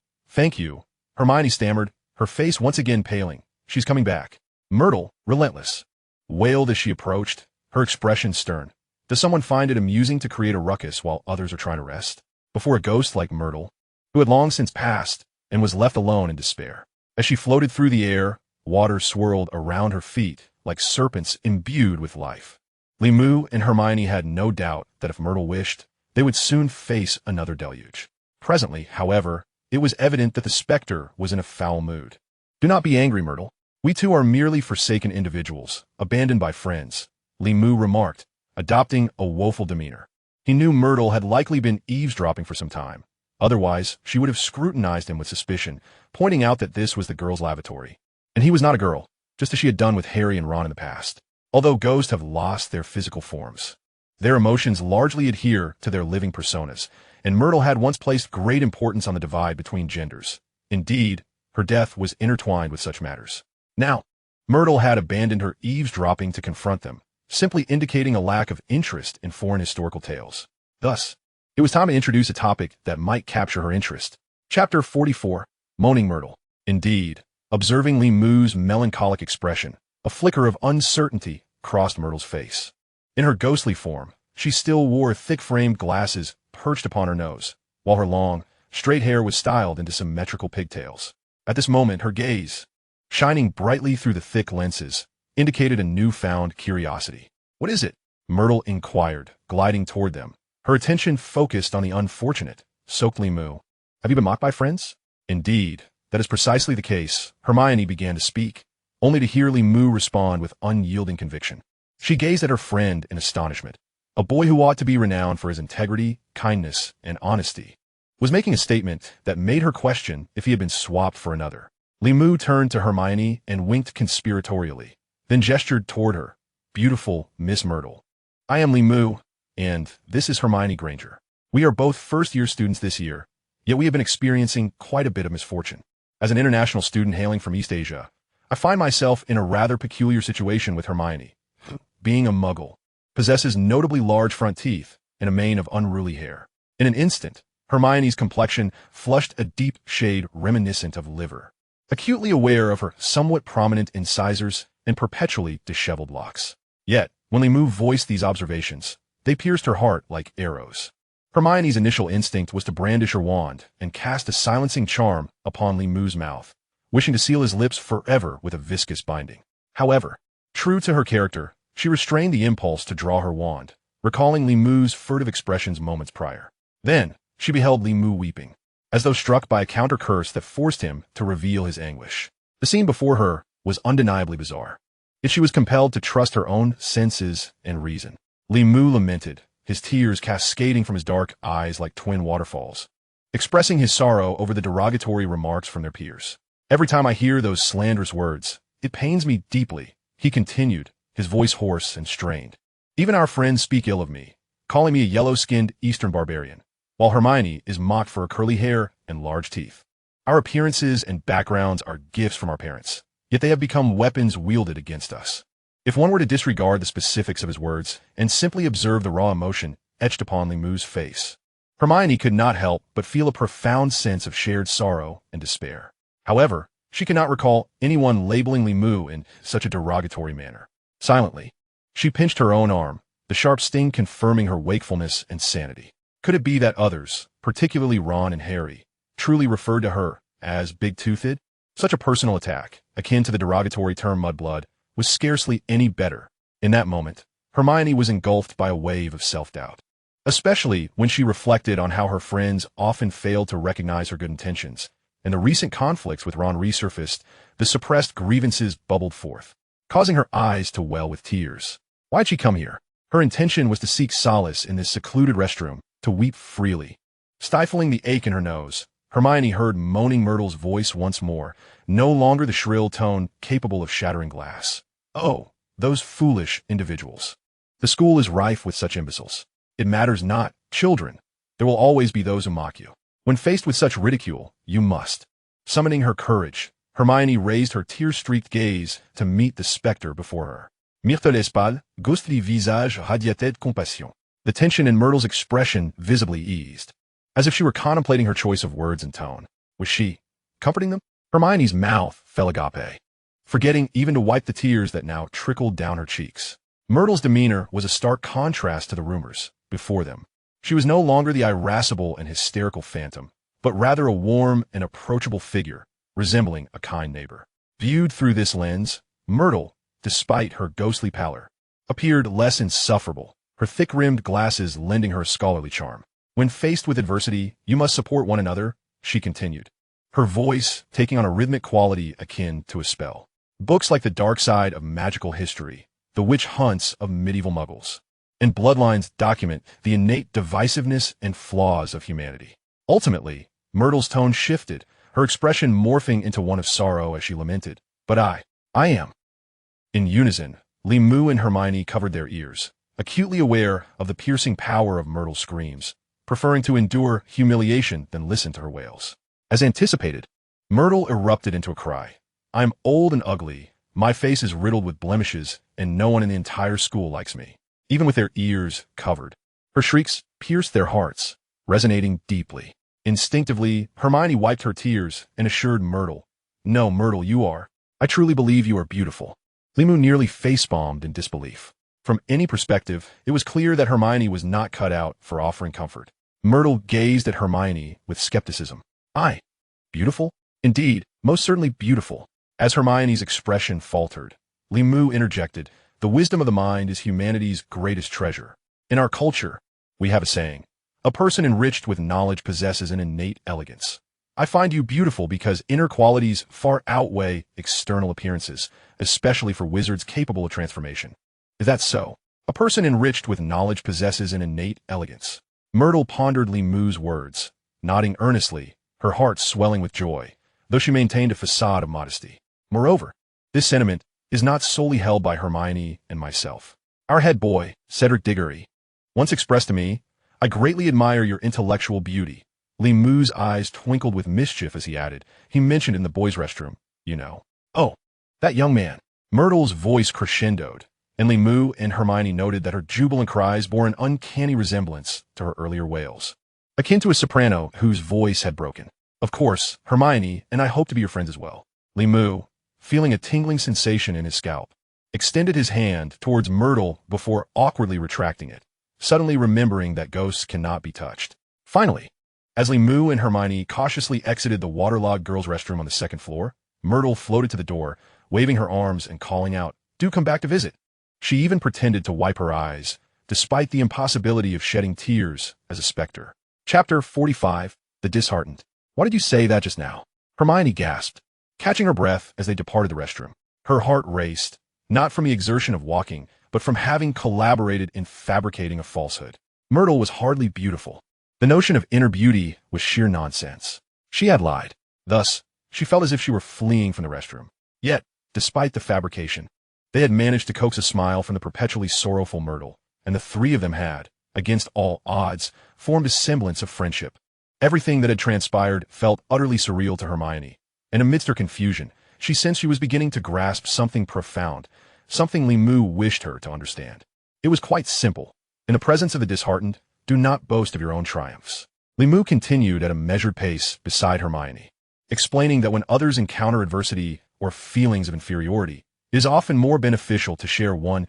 Hermione stammered, her face once again paling. "She's coming back." Myrtle, relentless, wailed as she approached, her expression stern. Does someone find it amusing to create a ruckus while others are trying to rest? Before a ghost like Myrtle, who had long since passed and was left alone in despair. As she floated through the air, water swirled around her feet like serpents imbued with life. Limu and Hermione had no doubt that if Myrtle wished, they would soon face another deluge. Presently, however, it was evident that the specter was in a foul mood. "Do not be angry, Myrtle. We too are merely forsaken individuals, abandoned by friends," Limu remarked, adopting a woeful demeanor. He knew Myrtle had likely been eavesdropping for some time. Otherwise, she would have scrutinized him with suspicion, pointing out that this was the girl's lavatory. And he was not a girl, just as she had done with Harry and Ron in the past. Although ghosts have lost their physical forms, their emotions largely adhere to their living personas, and Myrtle had once placed great importance on the divide between genders. Indeed, her death was intertwined with such matters. Now, Myrtle had abandoned her eavesdropping to confront them, simply indicating a lack of interest in foreign historical tales. Thus, it was time to introduce a topic that might capture her interest. Chapter 44, Moaning Myrtle. Indeed, observing Limu's melancholic expression, a flicker of uncertainty crossed Myrtle's face. In her ghostly form, she still wore thick-framed glasses perched upon her nose, while her long, straight hair was styled into symmetrical pigtails. At this moment, her gaze, shining brightly through the thick lenses, indicated a newfound curiosity. "What is it?" Myrtle inquired, gliding toward them, her attention focused on the unfortunate, soaked Limu. "Have you been mocked by friends?" Indeed, that is precisely the case. Hermione began to speak, only to hear Limu respond with unyielding conviction. She gazed at her friend in astonishment. A boy who ought to be renowned for his integrity, kindness, and honesty was making a statement that made her question if he had been swapped for another. Limu turned to Hermione and winked conspiratorially, then gestured toward her. "Beautiful Miss Myrtle. I am Limu, and this is Hermione Granger. We are both first-year students this year, yet we have been experiencing quite a bit of misfortune. As an international student hailing from East Asia, I find myself in a rather peculiar situation with Hermione. Being a muggle, possesses notably large front teeth and a mane of unruly hair. In an instant, Hermione's complexion flushed a deep shade reminiscent of liver, acutely aware of her somewhat prominent incisors and perpetually disheveled locks. Yet, when Limu voiced these observations, they pierced her heart like arrows. Hermione's initial instinct was to brandish her wand and cast a silencing charm upon Limu's mouth, wishing to seal his lips forever with a viscous binding. However, true to her character, She restrained the impulse to draw her wand, recalling Li Mu's furtive expressions moments prior. Then, she beheld Li Mu weeping, as though struck by a counter-curse that forced him to reveal his anguish. The scene before her was undeniably bizarre, yet she was compelled to trust her own senses and reason. Li Mu lamented, his tears cascading from his dark eyes like twin waterfalls, expressing his sorrow over the derogatory remarks from their peers. Every time I hear those slanderous words, it pains me deeply, he continued, his voice hoarse and strained. Even our friends speak ill of me, calling me a yellow-skinned Eastern barbarian, while Hermione is mocked for her curly hair and large teeth. Our appearances and backgrounds are gifts from our parents, yet they have become weapons wielded against us. If one were to disregard the specifics of his words and simply observe the raw emotion etched upon Li Mu's face, Hermione could not help but feel a profound sense of shared sorrow and despair. However, she could not recall anyone labeling Li Mu in such a derogatory manner. Silently, she pinched her own arm, the sharp sting confirming her wakefulness and sanity. Could it be that others, particularly Ron and Harry, truly referred to her as big-toothed? Such a personal attack, akin to the derogatory term mudblood, was scarcely any better. In that moment, Hermione was engulfed by a wave of self-doubt, especially when she reflected on how her friends often failed to recognize her good intentions. And the recent conflicts with Ron resurfaced, the suppressed grievances bubbled forth, causing her eyes to well with tears. Why'd she come here? Her intention was to seek solace in this secluded restroom, to weep freely. Stifling the ache in her nose, Hermione heard moaning Myrtle's voice once more, no longer the shrill tone capable of shattering glass. Oh, those foolish individuals. The school is rife with such imbeciles. It matters not, children. There will always be those who mock you. When faced with such ridicule, you must. Summoning her courage, Hermione raised her tear-streaked gaze to meet the specter before her. Myrtle l'espal, ghostly visage radiatait de compassion. The tension in Myrtle's expression visibly eased, as if she were contemplating her choice of words and tone. Was she comforting them? Hermione's mouth fell agape, forgetting even to wipe the tears that now trickled down her cheeks. Myrtle's demeanor was a stark contrast to the rumors before them. She was no longer the irascible and hysterical phantom, but rather a warm and approachable figure, resembling a kind neighbor. Viewed through this lens, Myrtle, despite her ghostly pallor, appeared less insufferable, her thick-rimmed glasses lending her a scholarly charm. When faced with adversity, you must support one another, she continued, her voice taking on a rhythmic quality akin to a spell. Books like The Dark Side of Magical History, The Witch Hunts of Medieval Muggles, and Bloodlines document the innate divisiveness and flaws of humanity. Ultimately, Myrtle's tone shifted, her expression morphing into one of sorrow as she lamented, "But I am." In unison, Li Mu and Hermione covered their ears, acutely aware of the piercing power of Myrtle's screams, preferring to endure humiliation than listen to her wails. As anticipated, Myrtle erupted into a cry. "I'm old and ugly, my face is riddled with blemishes, and no one in the entire school likes me," even with their ears covered. Her shrieks pierced their hearts, resonating deeply. Instinctively, Hermione wiped her tears and assured Myrtle, "No, Myrtle, you are. I truly believe you are beautiful." Li Mu nearly facepalmed in disbelief. From any perspective, it was clear that Hermione was not cut out for offering comfort. Myrtle gazed at Hermione with skepticism. "I? Beautiful? Indeed, most certainly beautiful." As Hermione's expression faltered, Li Mu interjected, "The wisdom of the mind is humanity's greatest treasure. In our culture, we have a saying, a person enriched with knowledge possesses an innate elegance. I find you beautiful because inner qualities far outweigh external appearances, especially for wizards capable of transformation." Is that so? A person enriched with knowledge possesses an innate elegance. Myrtle pondered Li Mu's words, nodding earnestly, her heart swelling with joy, though she maintained a facade of modesty. Moreover, this sentiment is not solely held by Hermione and myself. Our head boy, Cedric Diggory, once expressed to me, "I greatly admire your intellectual beauty." Li Mu's eyes twinkled with mischief as he added, "He mentioned in the boys' restroom, you know." "Oh, that young man." Myrtle's voice crescendoed, and Li Mu and Hermione noted that her jubilant cries bore an uncanny resemblance to her earlier wails, akin to a soprano whose voice had broken. "Of course, Hermione and I hope to be your friends as well." Li Mu, feeling a tingling sensation in his scalp, extended his hand towards Myrtle before awkwardly retracting it, suddenly remembering that ghosts cannot be touched. Finally, as Li Mu and Hermione cautiously exited the waterlogged girls' restroom on the second floor, Myrtle floated to the door, waving her arms and calling out, "Do come back to visit." She even pretended to wipe her eyes, despite the impossibility of shedding tears as a specter. Chapter 45, The Disheartened. Why did you say that just now? Hermione gasped, catching her breath as they departed the restroom. Her heart raced, not from the exertion of walking, but from having collaborated in fabricating a falsehood. Myrtle was hardly beautiful. The notion of inner beauty was sheer nonsense. She had lied. Thus, she felt as if she were fleeing from the restroom. Yet, despite the fabrication, they had managed to coax a smile from the perpetually sorrowful Myrtle, and the three of them had, against all odds, formed a semblance of friendship. Everything that had transpired felt utterly surreal to Hermione, and amidst her confusion, she sensed she was beginning to grasp something profound, something Limu wished her to understand. It was quite simple. In the presence of the disheartened, do not boast of your own triumphs. Limu continued at a measured pace beside Hermione, explaining that when others encounter adversity or feelings of inferiority, it is often more beneficial to share one's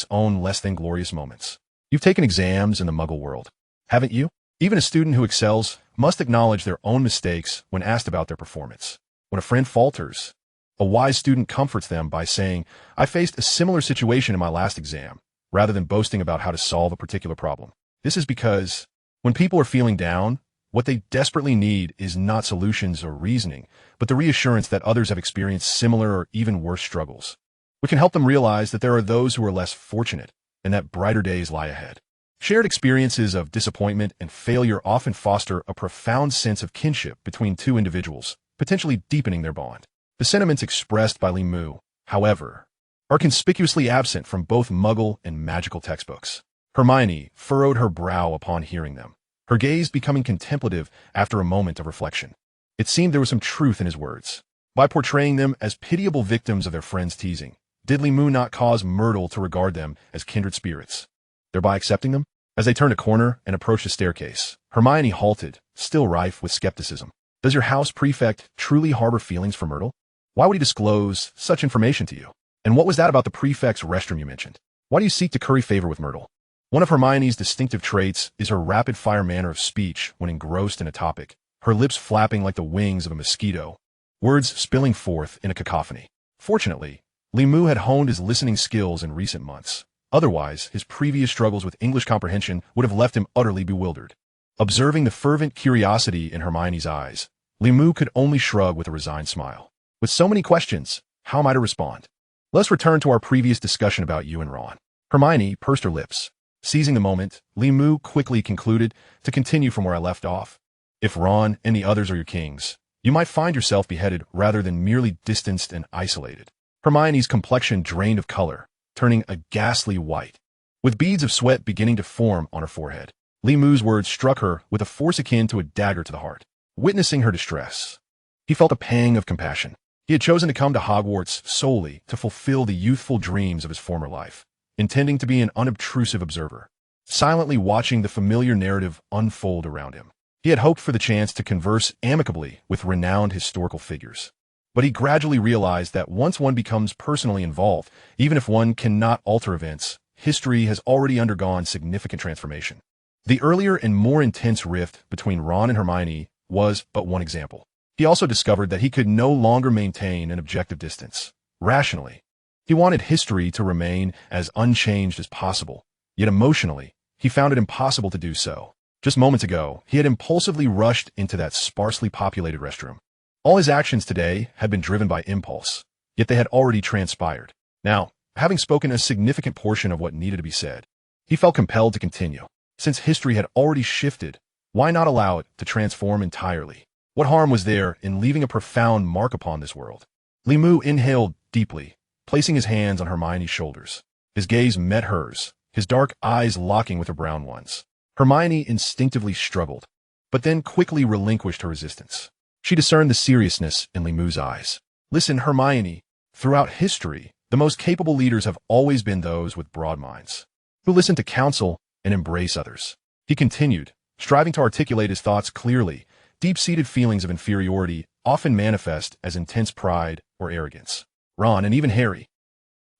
own less-than-glorious moments. You've taken exams in the Muggle world, haven't you? Even a student who excels must acknowledge their own mistakes when asked about their performance. When a friend falters, a wise student comforts them by saying, I faced a similar situation in my last exam, rather than boasting about how to solve a particular problem. This is because, when people are feeling down, what they desperately need is not solutions or reasoning, but the reassurance that others have experienced similar or even worse struggles. We can help them realize that there are those who are less fortunate, and that brighter days lie ahead. Shared experiences of disappointment and failure often foster a profound sense of kinship between two individuals, potentially deepening their bond. The sentiments expressed by Limu, however, are conspicuously absent from both Muggle and magical textbooks. Hermione furrowed her brow upon hearing them, her gaze becoming contemplative after a moment of reflection. It seemed there was some truth in his words. By portraying them as pitiable victims of their friend's teasing, did Limu not cause Myrtle to regard them as kindred spirits, thereby accepting them? As they turned a corner and approached the staircase, Hermione halted, still rife with skepticism. Does your house prefect truly harbor feelings for Myrtle? Why would he disclose such information to you? And what was that about the prefect's restroom you mentioned? Why do you seek to curry favor with Myrtle? One of Hermione's distinctive traits is her rapid-fire manner of speech when engrossed in a topic, her lips flapping like the wings of a mosquito, words spilling forth in a cacophony. Fortunately, Limu had honed his listening skills in recent months. Otherwise, his previous struggles with English comprehension would have left him utterly bewildered. Observing the fervent curiosity in Hermione's eyes, Limu could only shrug with a resigned smile. With so many questions, how am I to respond? Let's return to our previous discussion about you and Ron. Hermione pursed her lips. Seizing the moment, Limu quickly concluded to continue from where I left off. If Ron and the others are your kings, you might find yourself beheaded rather than merely distanced and isolated. Hermione's complexion drained of color, turning a ghastly white, with beads of sweat beginning to form on her forehead. Limu's words struck her with a force akin to a dagger to the heart. Witnessing her distress, he felt a pang of compassion. He had chosen to come to Hogwarts solely to fulfill the youthful dreams of his former life, intending to be an unobtrusive observer, silently watching the familiar narrative unfold around him. He had hoped for the chance to converse amicably with renowned historical figures. But he gradually realized that once one becomes personally involved, even if one cannot alter events, history has already undergone significant transformation. The earlier and more intense rift between Ron and Hermione was but one example. He also discovered that he could no longer maintain an objective distance. Rationally, he wanted history to remain as unchanged as possible, yet emotionally, he found it impossible to do so. Just moments ago, he had impulsively rushed into that sparsely populated restroom. All his actions today had been driven by impulse, yet they had already transpired. Now, having spoken a significant portion of what needed to be said, he felt compelled to continue. Since history had already shifted, why not allow it to transform entirely? What harm was there in leaving a profound mark upon this world? Limu inhaled deeply, placing his hands on Hermione's shoulders. His gaze met hers, his dark eyes locking with her brown ones. Hermione instinctively struggled, but then quickly relinquished her resistance. She discerned the seriousness in Limu's eyes. Listen, Hermione, throughout history, the most capable leaders have always been those with broad minds, who listen to counsel and embrace others. He continued, striving to articulate his thoughts clearly. Deep-seated feelings of inferiority often manifest as intense pride or arrogance. Ron and even Harry.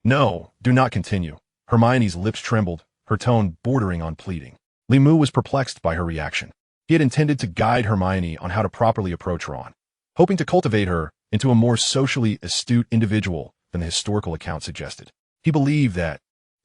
No, do not continue. Hermione's lips trembled, her tone bordering on pleading. Limu was perplexed by her reaction. He had intended to guide Hermione on how to properly approach Ron, hoping to cultivate her into a more socially astute individual than the historical account suggested. He believed that,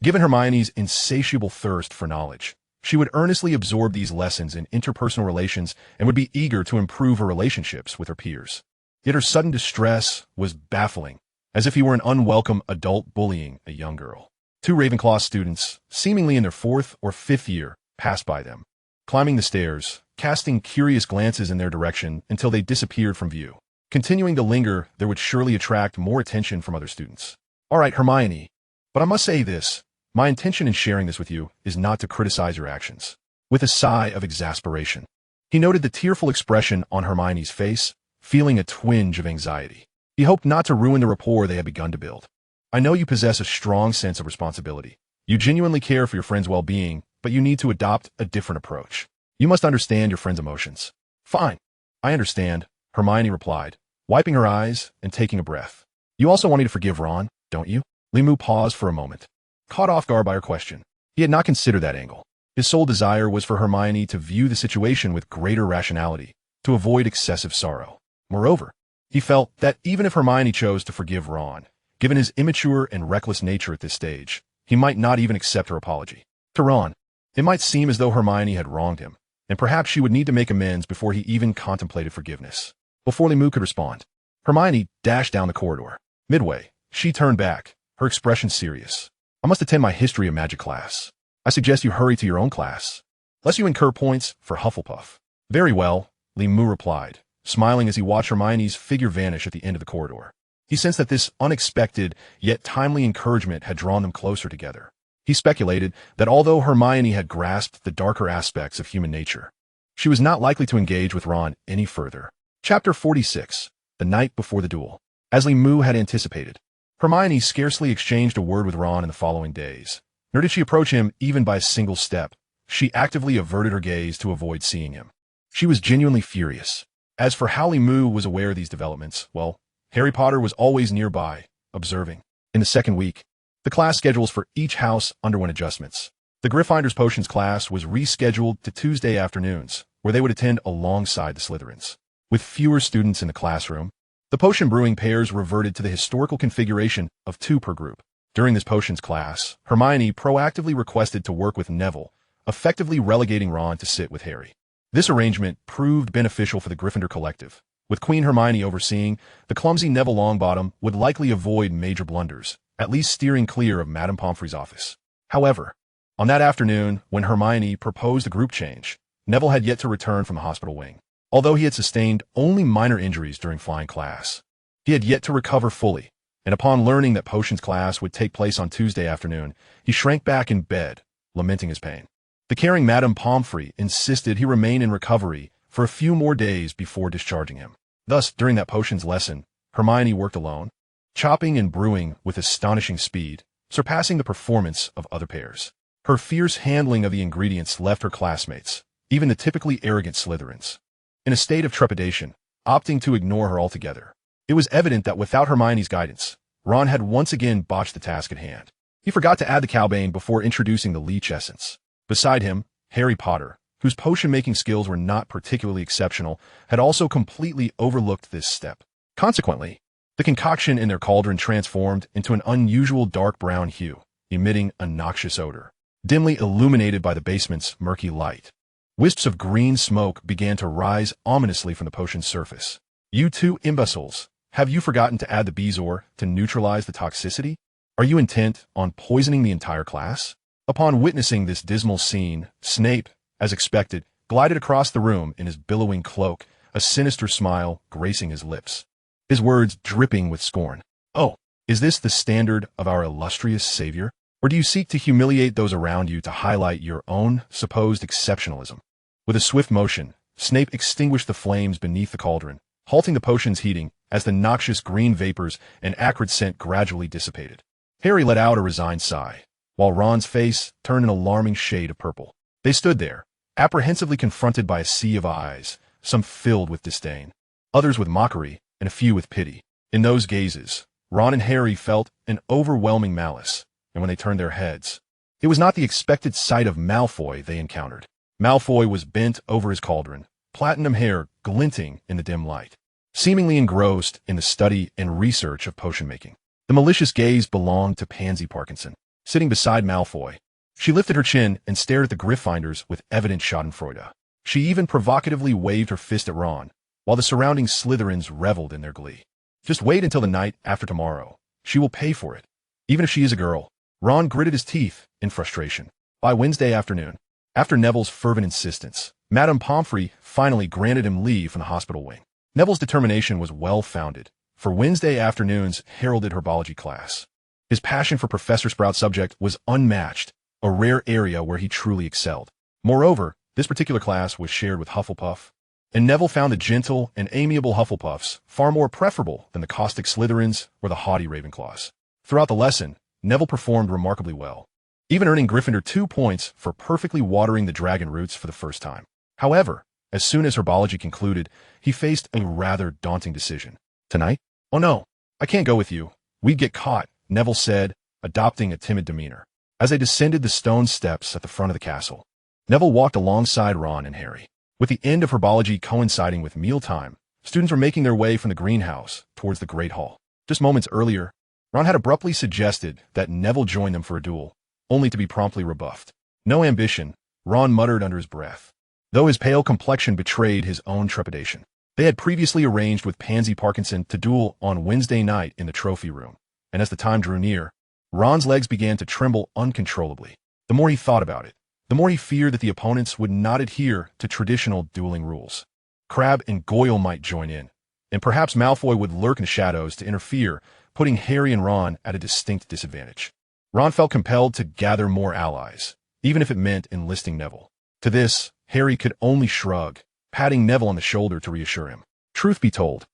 Given Hermione's insatiable thirst for knowledge, she would earnestly absorb these lessons in interpersonal relations and would be eager to improve her relationships with her peers. Yet her sudden distress was baffling, as if he were an unwelcome adult bullying a young girl. Two Ravenclaw students, seemingly in their 4th or 5th year, passed by them, climbing the stairs, casting curious glances in their direction until they disappeared from view. Continuing to linger, there would surely attract more attention from other students. All right, Hermione, but I must say this. My intention in sharing this with you is not to criticize your actions. With a sigh of exasperation, he noted the tearful expression on Hermione's face, feeling a twinge of anxiety. He hoped not to ruin the rapport they had begun to build. I know you possess a strong sense of responsibility. You genuinely care for your friend's well-being, but you need to adopt a different approach. You must understand your friend's emotions. Fine. I understand, Hermione replied, wiping her eyes and taking a breath. You also want me to forgive Ron, don't you? Limu paused for a moment, caught off guard by her question. He had not considered that angle. His sole desire was for Hermione to view the situation with greater rationality, to avoid excessive sorrow. Moreover, he felt that even if Hermione chose to forgive Ron, given his immature and reckless nature at this stage, he might not even accept her apology. To Ron, it might seem as though Hermione had wronged him, and perhaps she would need to make amends before he even contemplated forgiveness. Before Limu could respond, Hermione dashed down the corridor. Midway, she turned back, her expression serious. I must attend my history of magic class. I suggest you hurry to your own class, lest you incur points for Hufflepuff. Very well, Limu replied, smiling as he watched Hermione's figure vanish at the end of the corridor. He sensed that this unexpected yet timely encouragement had drawn them closer together. He speculated that although Hermione had grasped the darker aspects of human nature, she was not likely to engage with Ron any further. Chapter 46. The Night Before the Duel. As Limu had anticipated, Hermione scarcely exchanged a word with Ron in the following days, nor did she approach him even by a single step. She actively averted her gaze to avoid seeing him. She was genuinely furious. As for how Limu was aware of these developments, well, Harry Potter was always nearby, observing. In the second week, the class schedules for each house underwent adjustments. The Gryffindors Potions class was rescheduled to Tuesday afternoons, where they would attend alongside the Slytherins. With fewer students in the classroom, the potion brewing pairs reverted to the historical configuration of 2 per group. During this potions class, Hermione proactively requested to work with Neville, effectively relegating Ron to sit with Harry. This arrangement proved beneficial for the Gryffindor collective. With Queen Hermione overseeing, the clumsy Neville Longbottom would likely avoid major blunders, at least steering clear of Madame Pomfrey's office. However, on that afternoon, when Hermione proposed a group change, Neville had yet to return from the hospital wing. Although he had sustained only minor injuries during flying class, he had yet to recover fully, and upon learning that potions class would take place on Tuesday afternoon, he shrank back in bed, lamenting his pain. The caring Madame Pomfrey insisted he remain in recovery for a few more days before discharging him. Thus, during that potions lesson, Hermione worked alone, chopping and brewing with astonishing speed, surpassing the performance of other pairs. Her fierce handling of the ingredients left her classmates, even the typically arrogant Slytherins, in a state of trepidation, opting to ignore her altogether. It was evident that without Hermione's guidance, Ron had once again botched the task at hand. He forgot to add the Cowbane before introducing the leech essence. Beside him, Harry Potter, whose potion-making skills were not particularly exceptional, had also completely overlooked this step. Consequently, the concoction in their cauldron transformed into an unusual dark brown hue, emitting a noxious odor, dimly illuminated by the basement's murky light. Wisps of green smoke began to rise ominously from the potion's surface. You 2 imbeciles, have you forgotten to add the Bezoar to neutralize the toxicity? Are you intent on poisoning the entire class? Upon witnessing this dismal scene, Snape, as expected, glided across the room in his billowing cloak, a sinister smile gracing his lips. His words dripping with scorn. Oh, is this the standard of our illustrious savior? Or do you seek to humiliate those around you to highlight your own supposed exceptionalism? With a swift motion, Snape extinguished the flames beneath the cauldron, halting the potion's heating as the noxious green vapors and acrid scent gradually dissipated. Harry let out a resigned sigh, while Ron's face turned an alarming shade of purple. They stood there, apprehensively confronted by a sea of eyes, some filled with disdain, others with mockery, and a few with pity. In those gazes, Ron and Harry felt an overwhelming malice, and when they turned their heads, it was not the expected sight of Malfoy they encountered. Malfoy was bent over his cauldron, platinum hair glinting in the dim light, seemingly engrossed in the study and research of potion making. The malicious gaze belonged to Pansy Parkinson. sitting beside Malfoy. She lifted her chin and stared at the Gryffindors with evident schadenfreude. She even provocatively waved her fist at Ron, while the surrounding Slytherins reveled in their glee. Just wait until the night after tomorrow. She will pay for it. Even if she is a girl. Ron gritted his teeth in frustration. By Wednesday afternoon, after Neville's fervent insistence, Madame Pomfrey finally granted him leave from the hospital wing. Neville's determination was well-founded, for Wednesday afternoons heralded herbology class. His passion for Professor Sprout's subject was unmatched, a rare area where he truly excelled. Moreover, this particular class was shared with Hufflepuff, and Neville found the gentle and amiable Hufflepuffs far more preferable than the caustic Slytherins or the haughty Ravenclaws. Throughout the lesson, Neville performed remarkably well, even earning Gryffindor 2 points for perfectly watering the dragon roots for the first time. However, as soon as herbology concluded, he faced a rather daunting decision. Tonight? Oh no, I can't go with you. We'd get caught, Neville said, adopting a timid demeanor. As they descended the stone steps at the front of the castle, Neville walked alongside Ron and Harry. With the end of herbology coinciding with mealtime, students were making their way from the greenhouse towards the Great Hall. Just moments earlier, Ron had abruptly suggested that Neville join them for a duel, only to be promptly rebuffed. No ambition, Ron muttered under his breath, though his pale complexion betrayed his own trepidation. They had previously arranged with Pansy Parkinson to duel on Wednesday night in the trophy room, and as the time drew near, Ron's legs began to tremble uncontrollably. The more he thought about it, the more he feared that the opponents would not adhere to traditional dueling rules. Crabbe and Goyle might join in, and perhaps Malfoy would lurk in the shadows to interfere, putting Harry and Ron at a distinct disadvantage. Ron felt compelled to gather more allies, even if it meant enlisting Neville. To this, Harry could only shrug, patting Neville on the shoulder to reassure him. Truth be told,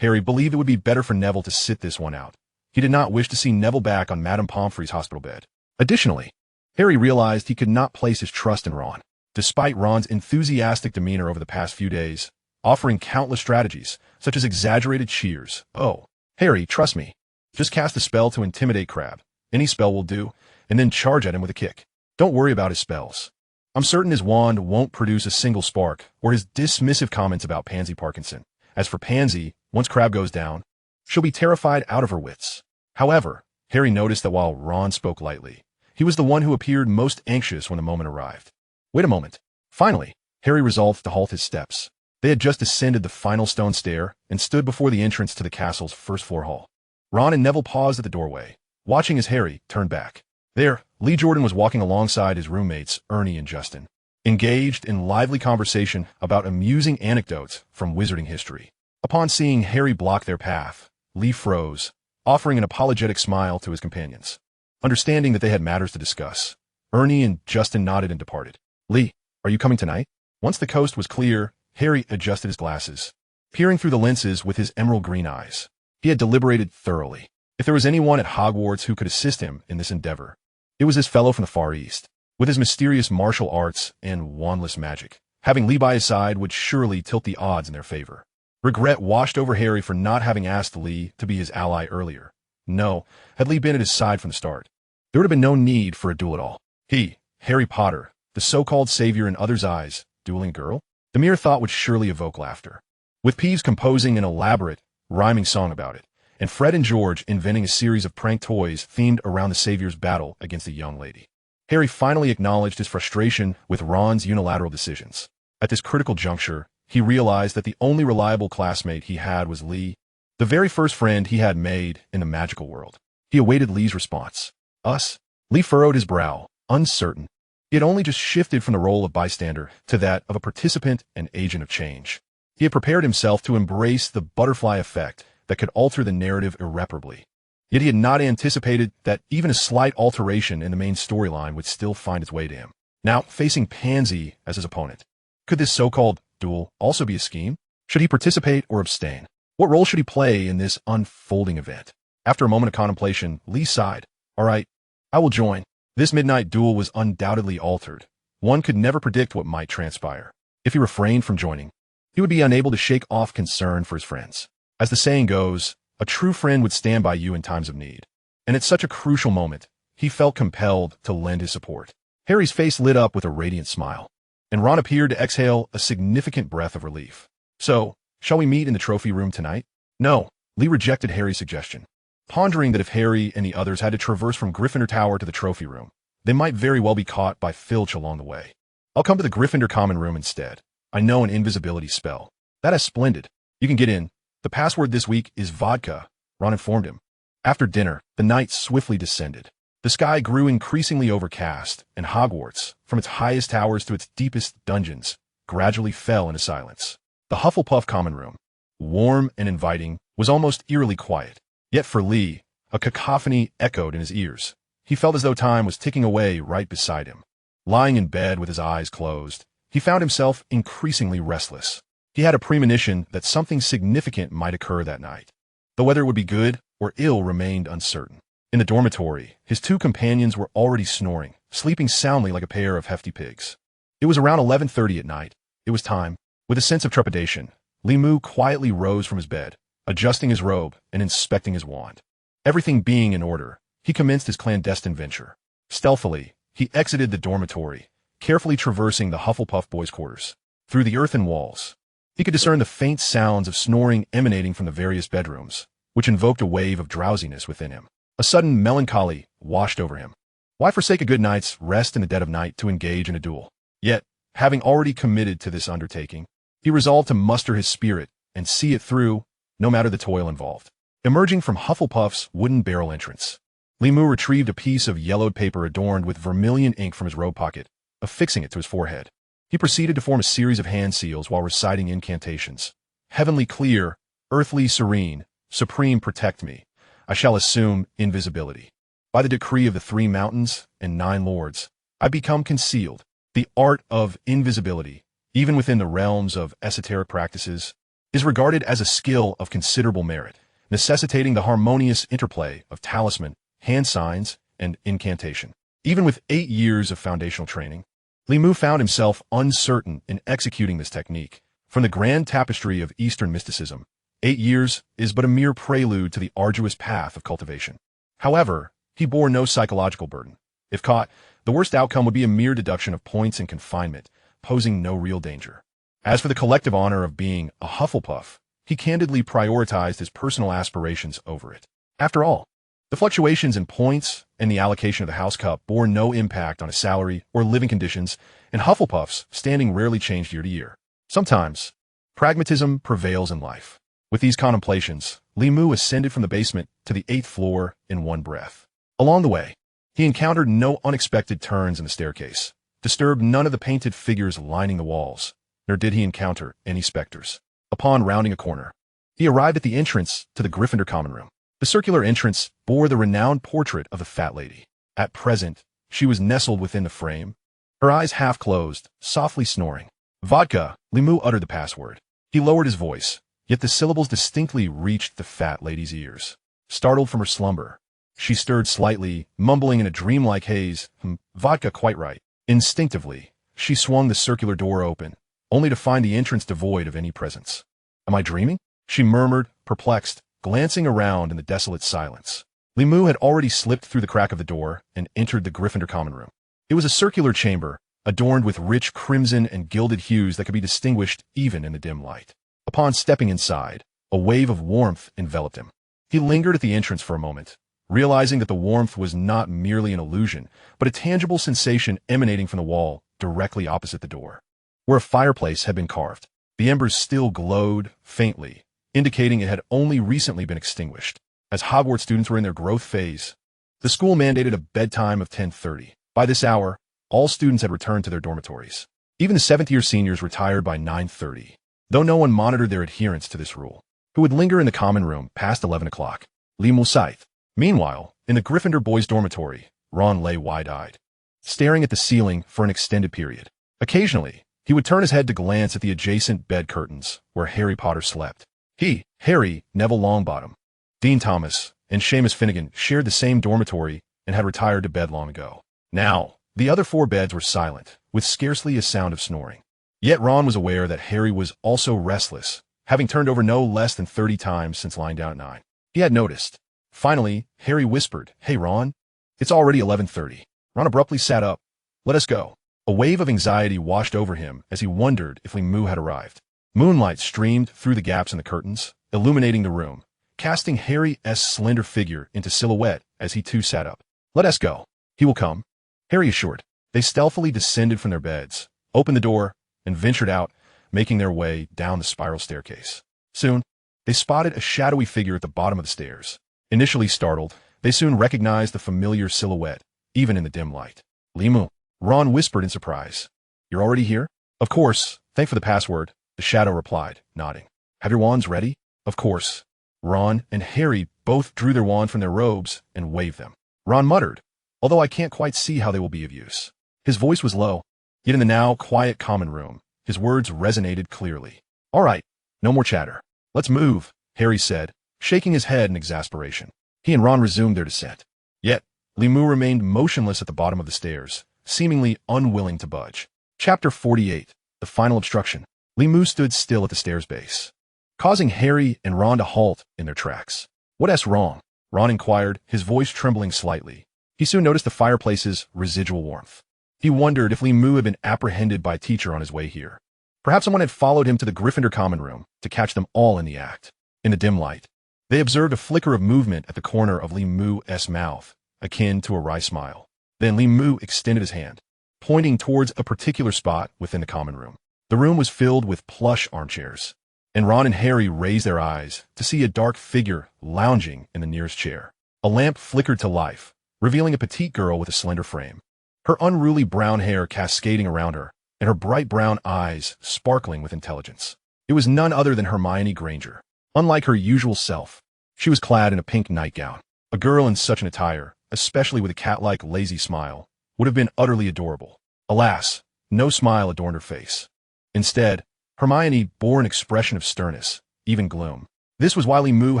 Harry believed it would be better for Neville to sit this one out. He did not wish to see Neville back on Madame Pomfrey's hospital bed. Additionally, Harry realized he could not place his trust in Ron. Despite Ron's enthusiastic demeanor over the past few days, offering countless strategies, such as exaggerated cheers. Oh, Harry, trust me. Just cast a spell to intimidate Crabbe. Any spell will do, and then charge at him with a kick. Don't worry about his spells. I'm certain his wand won't produce a single spark, or his dismissive comments about Pansy Parkinson. As for Pansy, once Crabbe goes down, she'll be terrified out of her wits. However, Harry noticed that while Ron spoke lightly, he was the one who appeared most anxious when the moment arrived. Wait a moment. Finally, Harry resolved to halt his steps. They had just ascended the final stone stair and stood before the entrance to the castle's first-floor hall. Ron and Neville paused at the doorway, watching as Harry turned back. There, Lee Jordan was walking alongside his roommates, Ernie and Justin, engaged in lively conversation about amusing anecdotes from wizarding history. Upon seeing Harry block their path, Lee froze, offering an apologetic smile to his companions. Understanding that they had matters to discuss, Ernie and Justin nodded and departed. Lee, are you coming tonight? Once the coast was clear, Harry adjusted his glasses, peering through the lenses with his emerald green eyes. He had deliberated thoroughly. If there was anyone at Hogwarts who could assist him in this endeavor, it was his fellow from the Far East. With his mysterious martial arts and wandless magic, having Lee by his side would surely tilt the odds in their favor. Regret washed over Harry for not having asked Lee to be his ally earlier. No, had Lee been at his side from the start, there would have been no need for a duel at all. He, Harry Potter, the so-called savior in others' eyes, dueling girl? The mere thought would surely evoke laughter. With Peeves composing an elaborate, rhyming song about it, and Fred and George inventing a series of prank toys themed around the savior's battle against a young lady, Harry finally acknowledged his frustration with Ron's unilateral decisions. At this critical juncture, he realized that the only reliable classmate he had was Lee, the very first friend he had made in the magical world. He awaited Lee's response. Us? Lee furrowed his brow, uncertain. He had only just shifted from the role of bystander to that of a participant and agent of change. He had prepared himself to embrace the butterfly effect that could alter the narrative irreparably. Yet he had not anticipated that even a slight alteration in the main storyline would still find its way to him. Now, facing Pansy as his opponent, could this so-called duel also be a scheme? Should he participate or abstain? What role should he play in this unfolding event? After a moment of contemplation, Lee sighed. All right, I will join. This midnight duel was undoubtedly altered. One could never predict what might transpire. If he refrained from joining, he would be unable to shake off concern for his friends. As the saying goes, a true friend would stand by you in times of need. And at such a crucial moment, he felt compelled to lend his support. Harry's face lit up with a radiant smile, and Ron appeared to exhale a significant breath of relief. So, shall we meet in the trophy room tonight? No, Lee rejected Harry's suggestion. pondering that if Harry and the others had to traverse from Gryffindor Tower to the trophy room, they might very well be caught by Filch along the way. I'll come to the Gryffindor common room instead. I know an invisibility spell. That is splendid. You can get in. The password this week is vodka, Ron informed him. After dinner, the night swiftly descended. The sky grew increasingly overcast, and Hogwarts, from its highest towers to its deepest dungeons, gradually fell into silence. The Hufflepuff common room, warm and inviting, was almost eerily quiet. Yet for Lee, a cacophony echoed in his ears. He felt as though time was ticking away right beside him. Lying in bed with his eyes closed, he found himself increasingly restless. He had a premonition that something significant might occur that night, though whether it would be good or ill remained uncertain. In the dormitory, his two companions were already snoring, sleeping soundly like a pair of hefty pigs. It was around 11:30 at night. It was time. With a sense of trepidation, Limu quietly rose from his bed, adjusting his robe and inspecting his wand. Everything being in order, he commenced his clandestine venture. Stealthily, he exited the dormitory, carefully traversing the Hufflepuff boys' quarters. Through the earthen walls, he could discern the faint sounds of snoring emanating from the various bedrooms, which invoked a wave of drowsiness within him. A sudden melancholy washed over him. Why forsake a good night's rest in the dead of night to engage in a duel? Yet, having already committed to this undertaking, he resolved to muster his spirit and see it through, no matter the toil involved. Emerging from Hufflepuff's wooden barrel entrance, Limu retrieved a piece of yellowed paper adorned with vermilion ink from his robe pocket, affixing it to his forehead. He proceeded to form a series of hand seals while reciting incantations. Heavenly clear, earthly serene, supreme protect me. I shall assume invisibility. By the decree of the 3 mountains and 9 lords, I become concealed. The art of invisibility, even within the realms of esoteric practices, is regarded as a skill of considerable merit, necessitating the harmonious interplay of talisman, hand signs, and incantation. Even with 8 years of foundational training, Limu found himself uncertain in executing this technique. From the grand tapestry of Eastern mysticism, 8 years is but a mere prelude to the arduous path of cultivation. However, he bore no psychological burden. If caught, the worst outcome would be a mere deduction of points and confinement, posing no real danger. As for the collective honor of being a Hufflepuff, he candidly prioritized his personal aspirations over it. After all, the fluctuations in points and the allocation of the House Cup bore no impact on his salary or living conditions, and Hufflepuff's standing rarely changed year to year. Sometimes, pragmatism prevails in life. With these contemplations, Limu ascended from the basement to the 8th floor in one breath. Along the way, he encountered no unexpected turns in the staircase, disturbed none of the painted figures lining the walls, nor did he encounter any specters. Upon rounding a corner, he arrived at the entrance to the Gryffindor common room. The circular entrance bore the renowned portrait of the fat lady. At present, she was nestled within the frame, her eyes half closed, softly snoring. Vodka, Limu uttered the password. He lowered his voice, yet the syllables distinctly reached the fat lady's ears. Startled from her slumber, she stirred slightly, mumbling in a dreamlike haze, vodka quite right. Instinctively, she swung the circular door open, only to find the entrance devoid of any presence. Am I dreaming? She murmured, perplexed, glancing around in the desolate silence. Limu had already slipped through the crack of the door and entered the Gryffindor common room. It was a circular chamber, adorned with rich crimson and gilded hues that could be distinguished even in the dim light. Upon stepping inside, a wave of warmth enveloped him. He lingered at the entrance for a moment, realizing that the warmth was not merely an illusion, but a tangible sensation emanating from the wall directly opposite the door, where a fireplace had been carved. The embers still glowed faintly, indicating it had only recently been extinguished. As Hogwarts students were in their growth phase, the school mandated a bedtime of 10:30. By this hour, all students had returned to their dormitories. Even the 7th-year seniors retired by 9:30, though no one monitored their adherence to this rule, who would linger in the common room past 11 o'clock. Limu Scythe. Meanwhile, in the Gryffindor boys' dormitory, Ron lay wide-eyed, staring at the ceiling for an extended period. Occasionally, he would turn his head to glance at the adjacent bed curtains where Harry Potter slept. He, Harry, Neville Longbottom, Dean Thomas, and Seamus Finnegan shared the same dormitory and had retired to bed long ago. Now, the other 4 beds were silent, with scarcely a sound of snoring. Yet Ron was aware that Harry was also restless, having turned over no less than 30 times since lying down at 9. He had noticed. Finally, Harry whispered, "Hey, Ron, it's already 11:30. Ron abruptly sat up. "Let us go." A wave of anxiety washed over him as he wondered if Limu had arrived. Moonlight streamed through the gaps in the curtains, illuminating the room, casting Harry's slender figure into silhouette as he too sat up. "Let us go. He will come," Harry assured. They stealthily descended from their beds, opened the door, and ventured out, making their way down the spiral staircase. Soon, they spotted a shadowy figure at the bottom of the stairs. Initially startled, they soon recognized the familiar silhouette, even in the dim light. "Limu," Ron whispered in surprise. "You're already here?" "Of course. Thank for the password," the shadow replied, nodding. "Have your wands ready?" "Of course." Ron and Harry both drew their wand from their robes and waved them. Ron muttered, "Although I can't quite see how they will be of use." His voice was low, yet in the now quiet common room, his words resonated clearly. "All right, no more chatter. Let's move," Harry said, shaking his head in exasperation. He and Ron resumed their descent. Yet, Limu remained motionless at the bottom of the stairs, seemingly unwilling to budge. Chapter 48, The Final Obstruction. Limu stood still at the stairs base, causing Harry and Ron to halt in their tracks. "What's wrong?" Ron inquired, his voice trembling slightly. He soon noticed the fireplace's residual warmth. He wondered if Limu had been apprehended by a teacher on his way here. Perhaps someone had followed him to the Gryffindor common room to catch them all in the act. In the dim light, they observed a flicker of movement at the corner of Limu's mouth, akin to a wry smile. Then Limu extended his hand, pointing towards a particular spot within the common room. The room was filled with plush armchairs, and Ron and Harry raised their eyes to see a dark figure lounging in the nearest chair. A lamp flickered to life, revealing a petite girl with a slender frame, her unruly brown hair cascading around her, and her bright brown eyes sparkling with intelligence. It was none other than Hermione Granger. Unlike her usual self, she was clad in a pink nightgown. A girl in such an attire, especially with a cat-like lazy smile, would have been utterly adorable. Alas, no smile adorned her face. Instead, Hermione bore an expression of sternness, even gloom. This was why Limu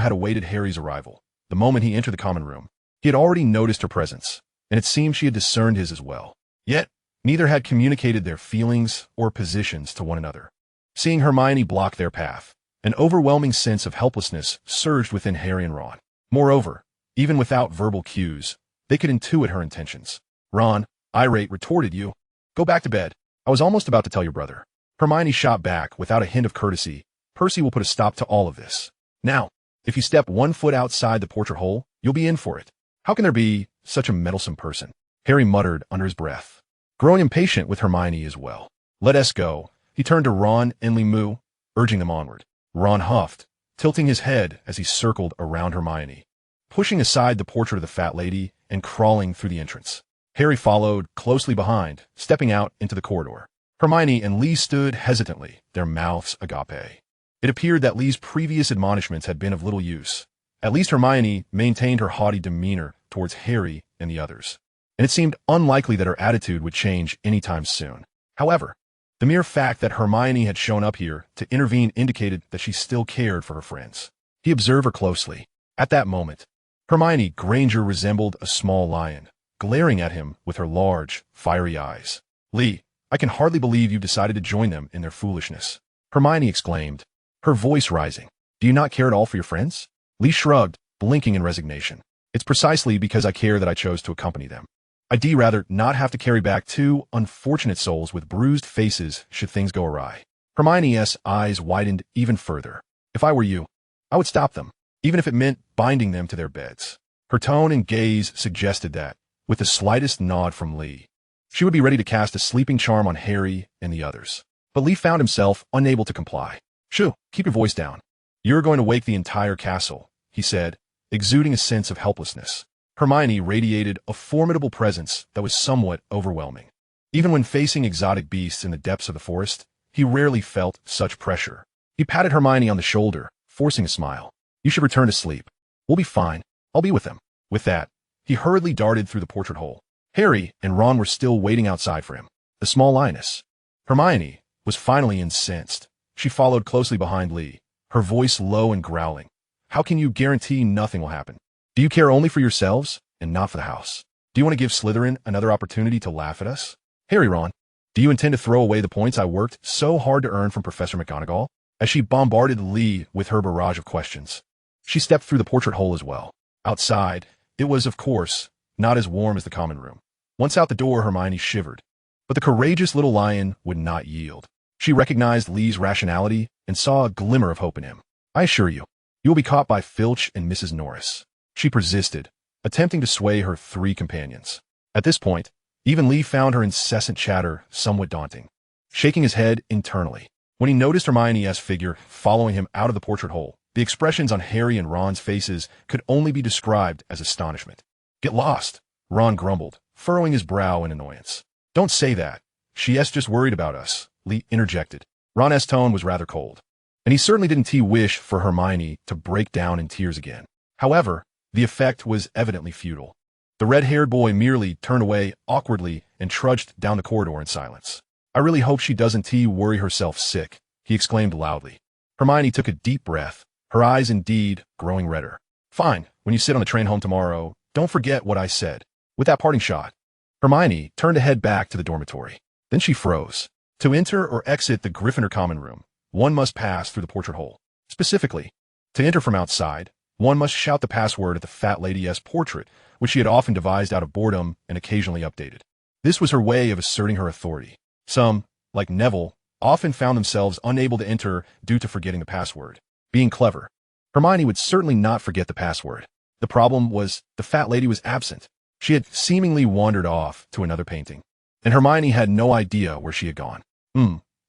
had awaited Harry's arrival. The moment he entered the common room, he had already noticed her presence, and it seemed she had discerned his as well. Yet, neither had communicated their feelings or positions to one another. Seeing Hermione block their path, an overwhelming sense of helplessness surged within Harry and Ron. Moreover, even without verbal cues, they could intuit her intentions. Ron, irate, retorted, "You. Go back to bed. I was almost about to tell your brother." Hermione shot back without a hint of courtesy. "Percy will put a stop to all of this. Now, if you step 1 foot outside the portrait hole, you'll be in for it. How can there be such a meddlesome person?" Harry muttered under his breath, growing impatient with Hermione as well. "Let us go." He turned to Ron and Limu, urging them onward. Ron huffed, tilting his head as he circled around Hermione, pushing aside the portrait of the fat lady and crawling through the entrance. Harry followed closely behind, stepping out into the corridor. Hermione and Lee stood hesitantly, their mouths agape. It appeared that Lee's previous admonishments had been of little use. At least Hermione maintained her haughty demeanor towards Harry and the others, and it seemed unlikely that her attitude would change anytime soon. However, the mere fact that Hermione had shown up here to intervene indicated that she still cared for her friends. He observed her closely. At that moment, Hermione Granger resembled a small lion, glaring at him with her large, fiery eyes. "Lee, I can hardly believe you've decided to join them in their foolishness," Hermione exclaimed, her voice rising. "Do you not care at all for your friends?" Lee shrugged, blinking in resignation. "It's precisely because I care that I chose to accompany them. I'd rather not have to carry back 2 unfortunate souls with bruised faces should things go awry." Hermione's eyes widened even further. "If I were you, I would stop them, even if it meant binding them to their beds." Her tone and gaze suggested that, with the slightest nod from Lee, she would be ready to cast a sleeping charm on Harry and the others. But Lee found himself unable to comply. "Shoo, keep your voice down. You're going to wake the entire castle," he said, exuding a sense of helplessness. Hermione radiated a formidable presence that was somewhat overwhelming. Even when facing exotic beasts in the depths of the forest, he rarely felt such pressure. He patted Hermione on the shoulder, forcing a smile. "You should return to sleep. We'll be fine. I'll be with them." With that, he hurriedly darted through the portrait hole. Harry and Ron were still waiting outside for him. The small lioness, Hermione, was finally incensed. She followed closely behind Lee, her voice low and growling. "How can you guarantee nothing will happen? Do you care only for yourselves and not for the house? Do you want to give Slytherin another opportunity to laugh at us? Harry, Ron, do you intend to throw away the points I worked so hard to earn from Professor McGonagall?" As she bombarded Lee with her barrage of questions, she stepped through the portrait hole as well. Outside, it was, of course, not as warm as the common room. Once out the door, Hermione shivered, but the courageous little lion would not yield. She recognized Lee's rationality and saw a glimmer of hope in him. "I assure you, You will be caught by Filch and Mrs. Norris. She persisted, attempting to sway her three companions. At this point, even Lee found her incessant chatter somewhat daunting, shaking his head internally. When he noticed Hermione's figure following him out of the portrait hole, the expressions on Harry and Ron's faces could only be described as astonishment. "Get lost," Ron grumbled, furrowing his brow in annoyance. "Don't say that. She's just worried about us," Lee interjected. Ron's tone was rather cold, and he certainly didn't wish for Hermione to break down in tears again. However, the effect was evidently futile. The red-haired boy merely turned away awkwardly and trudged down the corridor in silence. "I really hope she doesn't worry herself sick," he exclaimed loudly. Hermione took a deep breath, her eyes indeed growing redder. "Fine, when you sit on the train home tomorrow, don't forget what I said." With that parting shot, Hermione turned to head back to the dormitory. Then she froze. To enter or exit the Gryffindor common room, one must pass through the portrait hole. Specifically, to enter from outside, one must shout the password at the fat lady's portrait, which she had often devised out of boredom and occasionally updated. This was her way of asserting her authority. Some, like Neville, often found themselves unable to enter due to forgetting the password. Being clever, Hermione would certainly not forget the password. The problem was the fat lady was absent. She had seemingly wandered off to another painting, and Hermione had no idea where she had gone.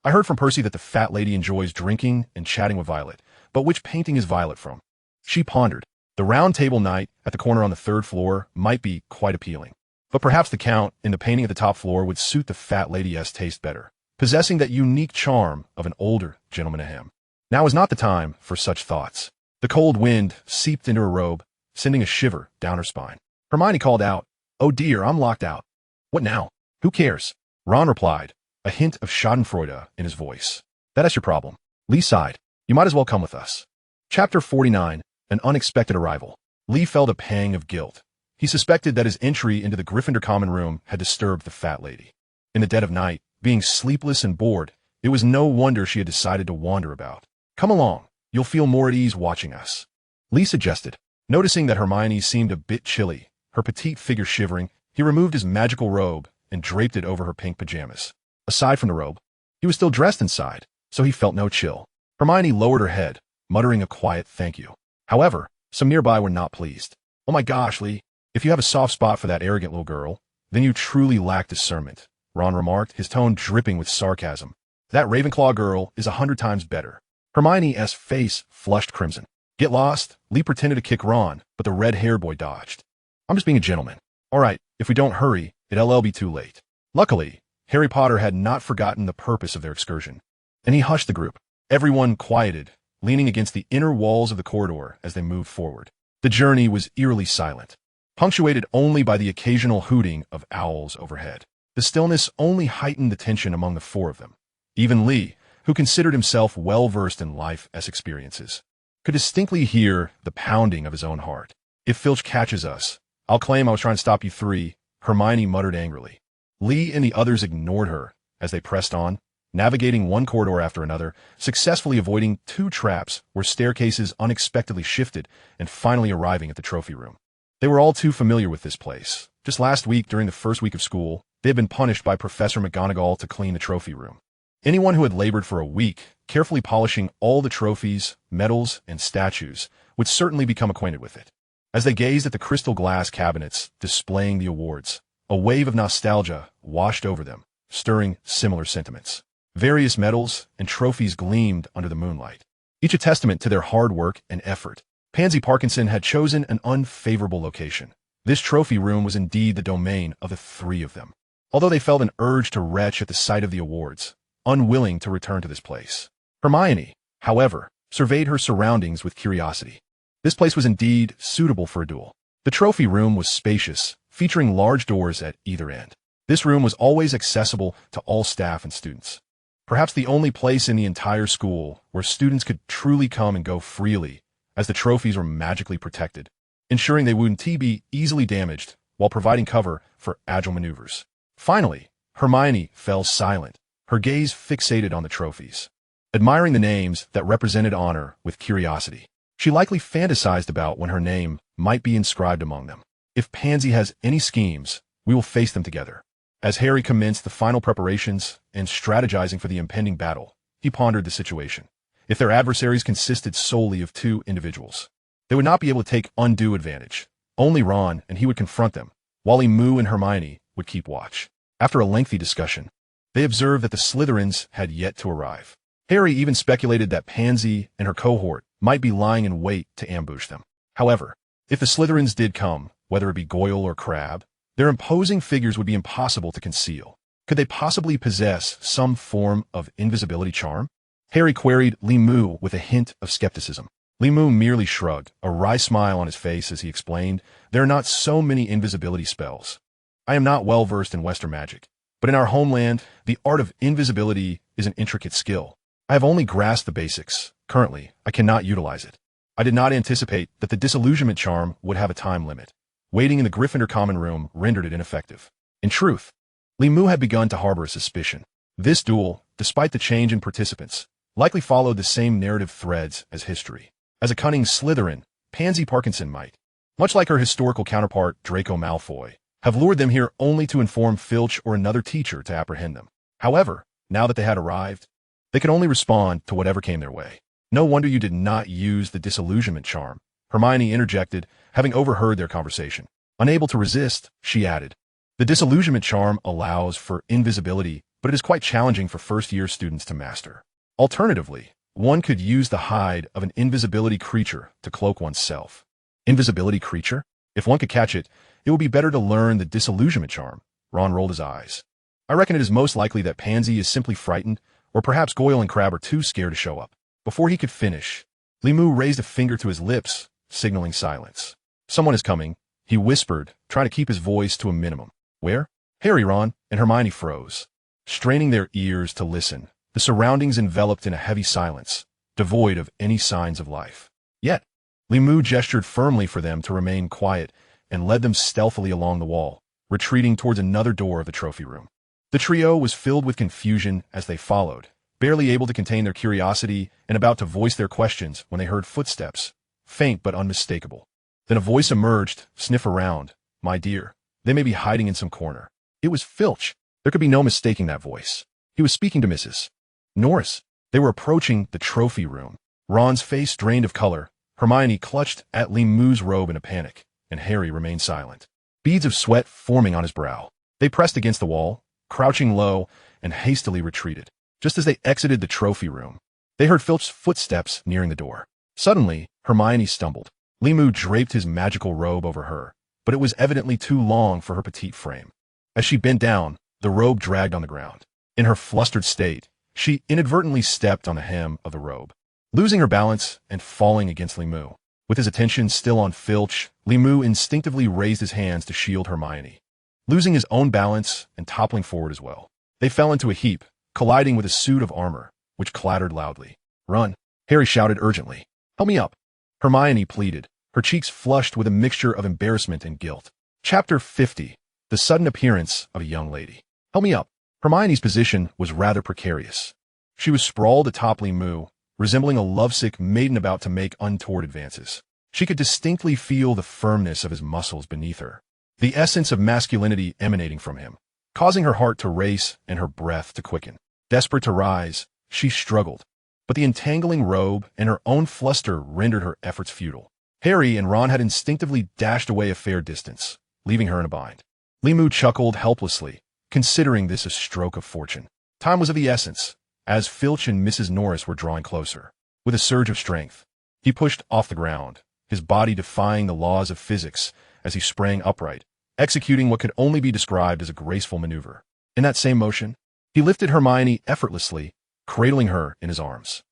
I heard from Percy that the fat lady enjoys drinking and chatting with Violet, but which painting is Violet from?" She pondered. The round table night at the corner on the third floor might be quite appealing, but perhaps the Count in the painting at the top floor would suit the fat lady's taste better, possessing that unique charm of an older gentleman ahem. Now was not the time for such thoughts. The cold wind seeped into her robe, sending a shiver down her spine. Hermione called out, "Oh dear, I'm locked out." "What now? Who cares?" Ron replied, a hint of schadenfreude in his voice. "That is your problem." Lee sighed. "You might as well come with us." Chapter 49, An Unexpected Arrival. Lee felt a pang of guilt. He suspected that his entry into the Gryffindor common room had disturbed the fat lady. In the dead of night, being sleepless and bored, it was no wonder she had decided to wander about. "Come along, you'll feel more at ease watching us," Lee suggested. Noticing that Hermione seemed a bit chilly, her petite figure shivering, he removed his magical robe and draped it over her pink pajamas. Aside from the robe, he was still dressed inside, so he felt no chill. Hermione lowered her head, muttering a quiet thank you. However, some nearby were not pleased. "Oh my gosh, Lee, if you have a soft spot for that arrogant little girl, then you truly lack discernment," Ron remarked, his tone dripping with sarcasm. "That Ravenclaw girl is 100 times better." Hermione's face flushed crimson. "Get lost?" Lee pretended to kick Ron, but the red-haired boy dodged. "I'm just being a gentleman." "All right, if we don't hurry, it'll be too late." Luckily, Harry Potter had not forgotten the purpose of their excursion, and he hushed the group. Everyone quieted, leaning against the inner walls of the corridor as they moved forward. The journey was eerily silent, punctuated only by the occasional hooting of owls overhead. The stillness only heightened the tension among the four of them. Even Lee, who considered himself well-versed in life's experiences, could distinctly hear the pounding of his own heart. "If Filch catches us, I'll claim I was trying to stop you three," Hermione muttered angrily. Lee and the others ignored her as they pressed on, navigating one corridor after another, successfully avoiding two traps where staircases unexpectedly shifted and finally arriving at the trophy room. They were all too familiar with this place. Just last week, during the first week of school, they had been punished by Professor McGonagall to clean the trophy room. Anyone who had labored for a week, carefully polishing all the trophies, medals, and statues, would certainly become acquainted with it. As they gazed at the crystal glass cabinets displaying the awards, a wave of nostalgia washed over them, stirring similar sentiments. Various medals and trophies gleamed under the moonlight, each a testament to their hard work and effort. Pansy Parkinson had chosen an unfavorable location. This trophy room was indeed the domain of the three of them. Although they felt an urge to retch at the sight of the awards, unwilling to return to this place. Hermione, however, surveyed her surroundings with curiosity. This place was indeed suitable for a duel. The trophy room was spacious, featuring large doors at either end. This room was always accessible to all staff and students. Perhaps the only place in the entire school where students could truly come and go freely, as the trophies were magically protected, ensuring they wouldn't be easily damaged while providing cover for agile maneuvers. Finally, Hermione fell silent, her gaze fixated on the trophies, admiring the names that represented honor with curiosity. She likely fantasized about when her name might be inscribed among them. "If Pansy has any schemes, we will face them together." As Harry commenced the final preparations and strategizing for the impending battle, he pondered the situation. if their adversaries consisted solely of two individuals. They would not be able to take undue advantage. Only Ron and he would confront them, while Moo and Hermione would keep watch. After a lengthy discussion, they observed that the Slytherins had yet to arrive. Harry even speculated that Pansy and her cohort might be lying in wait to ambush them. However, if the Slytherins did come, whether it be Goyle or Crabbe, their imposing figures would be impossible to conceal. Could they possibly possess some form of invisibility charm? Harry queried Moo with a hint of skepticism. Moo merely shrugged, a wry smile on his face as he explained, "There are not so many invisibility spells. I am not well versed in Western magic, but in our homeland, the art of invisibility is an intricate skill. I have only grasped the basics. Currently, I cannot utilize it. I did not anticipate that the disillusionment charm would have a time limit. Waiting in the Gryffindor common room rendered it ineffective." In truth, Moo had begun to harbor a suspicion. This duel, despite the change in participants, likely followed the same narrative threads as history. As a cunning Slytherin, Pansy Parkinson might, much like her historical counterpart Draco Malfoy, have lured them here only to inform Filch or another teacher to apprehend them. However, now that they had arrived, they could only respond to whatever came their way. "No wonder you did not use the disillusionment charm," Hermione interjected, having overheard their conversation. Unable to resist, she added, "The disillusionment charm allows for invisibility, but it is quite challenging for first-year students to master. Alternatively, one could use the hide of an invisibility creature to cloak oneself." Invisibility creature? If one could catch it, it would be better to learn the disillusionment charm. Ron rolled his eyes. "I reckon it is most likely that Pansy is simply frightened, or perhaps Goyle and Crabbe are too scared to show up." Before he could finish, Moo raised a finger to his lips, signaling silence. "Someone is coming," he whispered, trying to keep his voice to a minimum. "Where?" Harry, Ron, and Hermione froze, straining their ears to listen, the surroundings enveloped in a heavy silence, devoid of any signs of life. Yet, Moo gestured firmly for them to remain quiet and led them stealthily along the wall, retreating towards another door of the trophy room. The trio was filled with confusion as they followed, barely able to contain their curiosity and about to voice their questions when they heard footsteps, faint but unmistakable. Then a voice emerged. "Sniff around, my dear. They may be hiding in some corner." It was Filch. There could be no mistaking that voice. He was speaking to Mrs. Norris. They were approaching the trophy room. Ron's face drained of color. Hermione clutched at Moo's robe in a panic, and Harry remained silent, beads of sweat forming on his brow. They pressed against the wall, crouching low, and hastily retreated. Just as they exited the trophy room, they heard Filch's footsteps nearing the door. Suddenly, Hermione stumbled. Moo draped his magical robe over her, but it was evidently too long for her petite frame. As she bent down, the robe dragged on the ground. In her flustered state, she inadvertently stepped on the hem of the robe, losing her balance and falling against Moo. With his attention still on Filch, Moo instinctively raised his hands to shield Hermione, losing his own balance and toppling forward as well. They fell into a heap, colliding with a suit of armor, which clattered loudly. "Run!" Harry shouted urgently. "Help me up!" Hermione pleaded, her cheeks flushed with a mixture of embarrassment and guilt. Chapter 50. The sudden appearance of a young lady. "Help me up!" Hermione's position was rather precarious. She was sprawled atop Moo, resembling a lovesick maiden about to make untoward advances. She could distinctly feel the firmness of his muscles beneath her, the essence of masculinity emanating from him, causing her heart to race and her breath to quicken. Desperate to rise, she struggled, but the entangling robe and her own fluster rendered her efforts futile. Harry and Ron had instinctively dashed away a fair distance, leaving her in a bind. Moo chuckled helplessly, considering this a stroke of fortune. Time was of the essence, as Filch and Mrs. Norris were drawing closer. With a surge of strength, he pushed off the ground, his body defying the laws of physics as he sprang upright, executing what could only be described as a graceful maneuver. In that same motion, he lifted Hermione effortlessly, cradling her in his arms.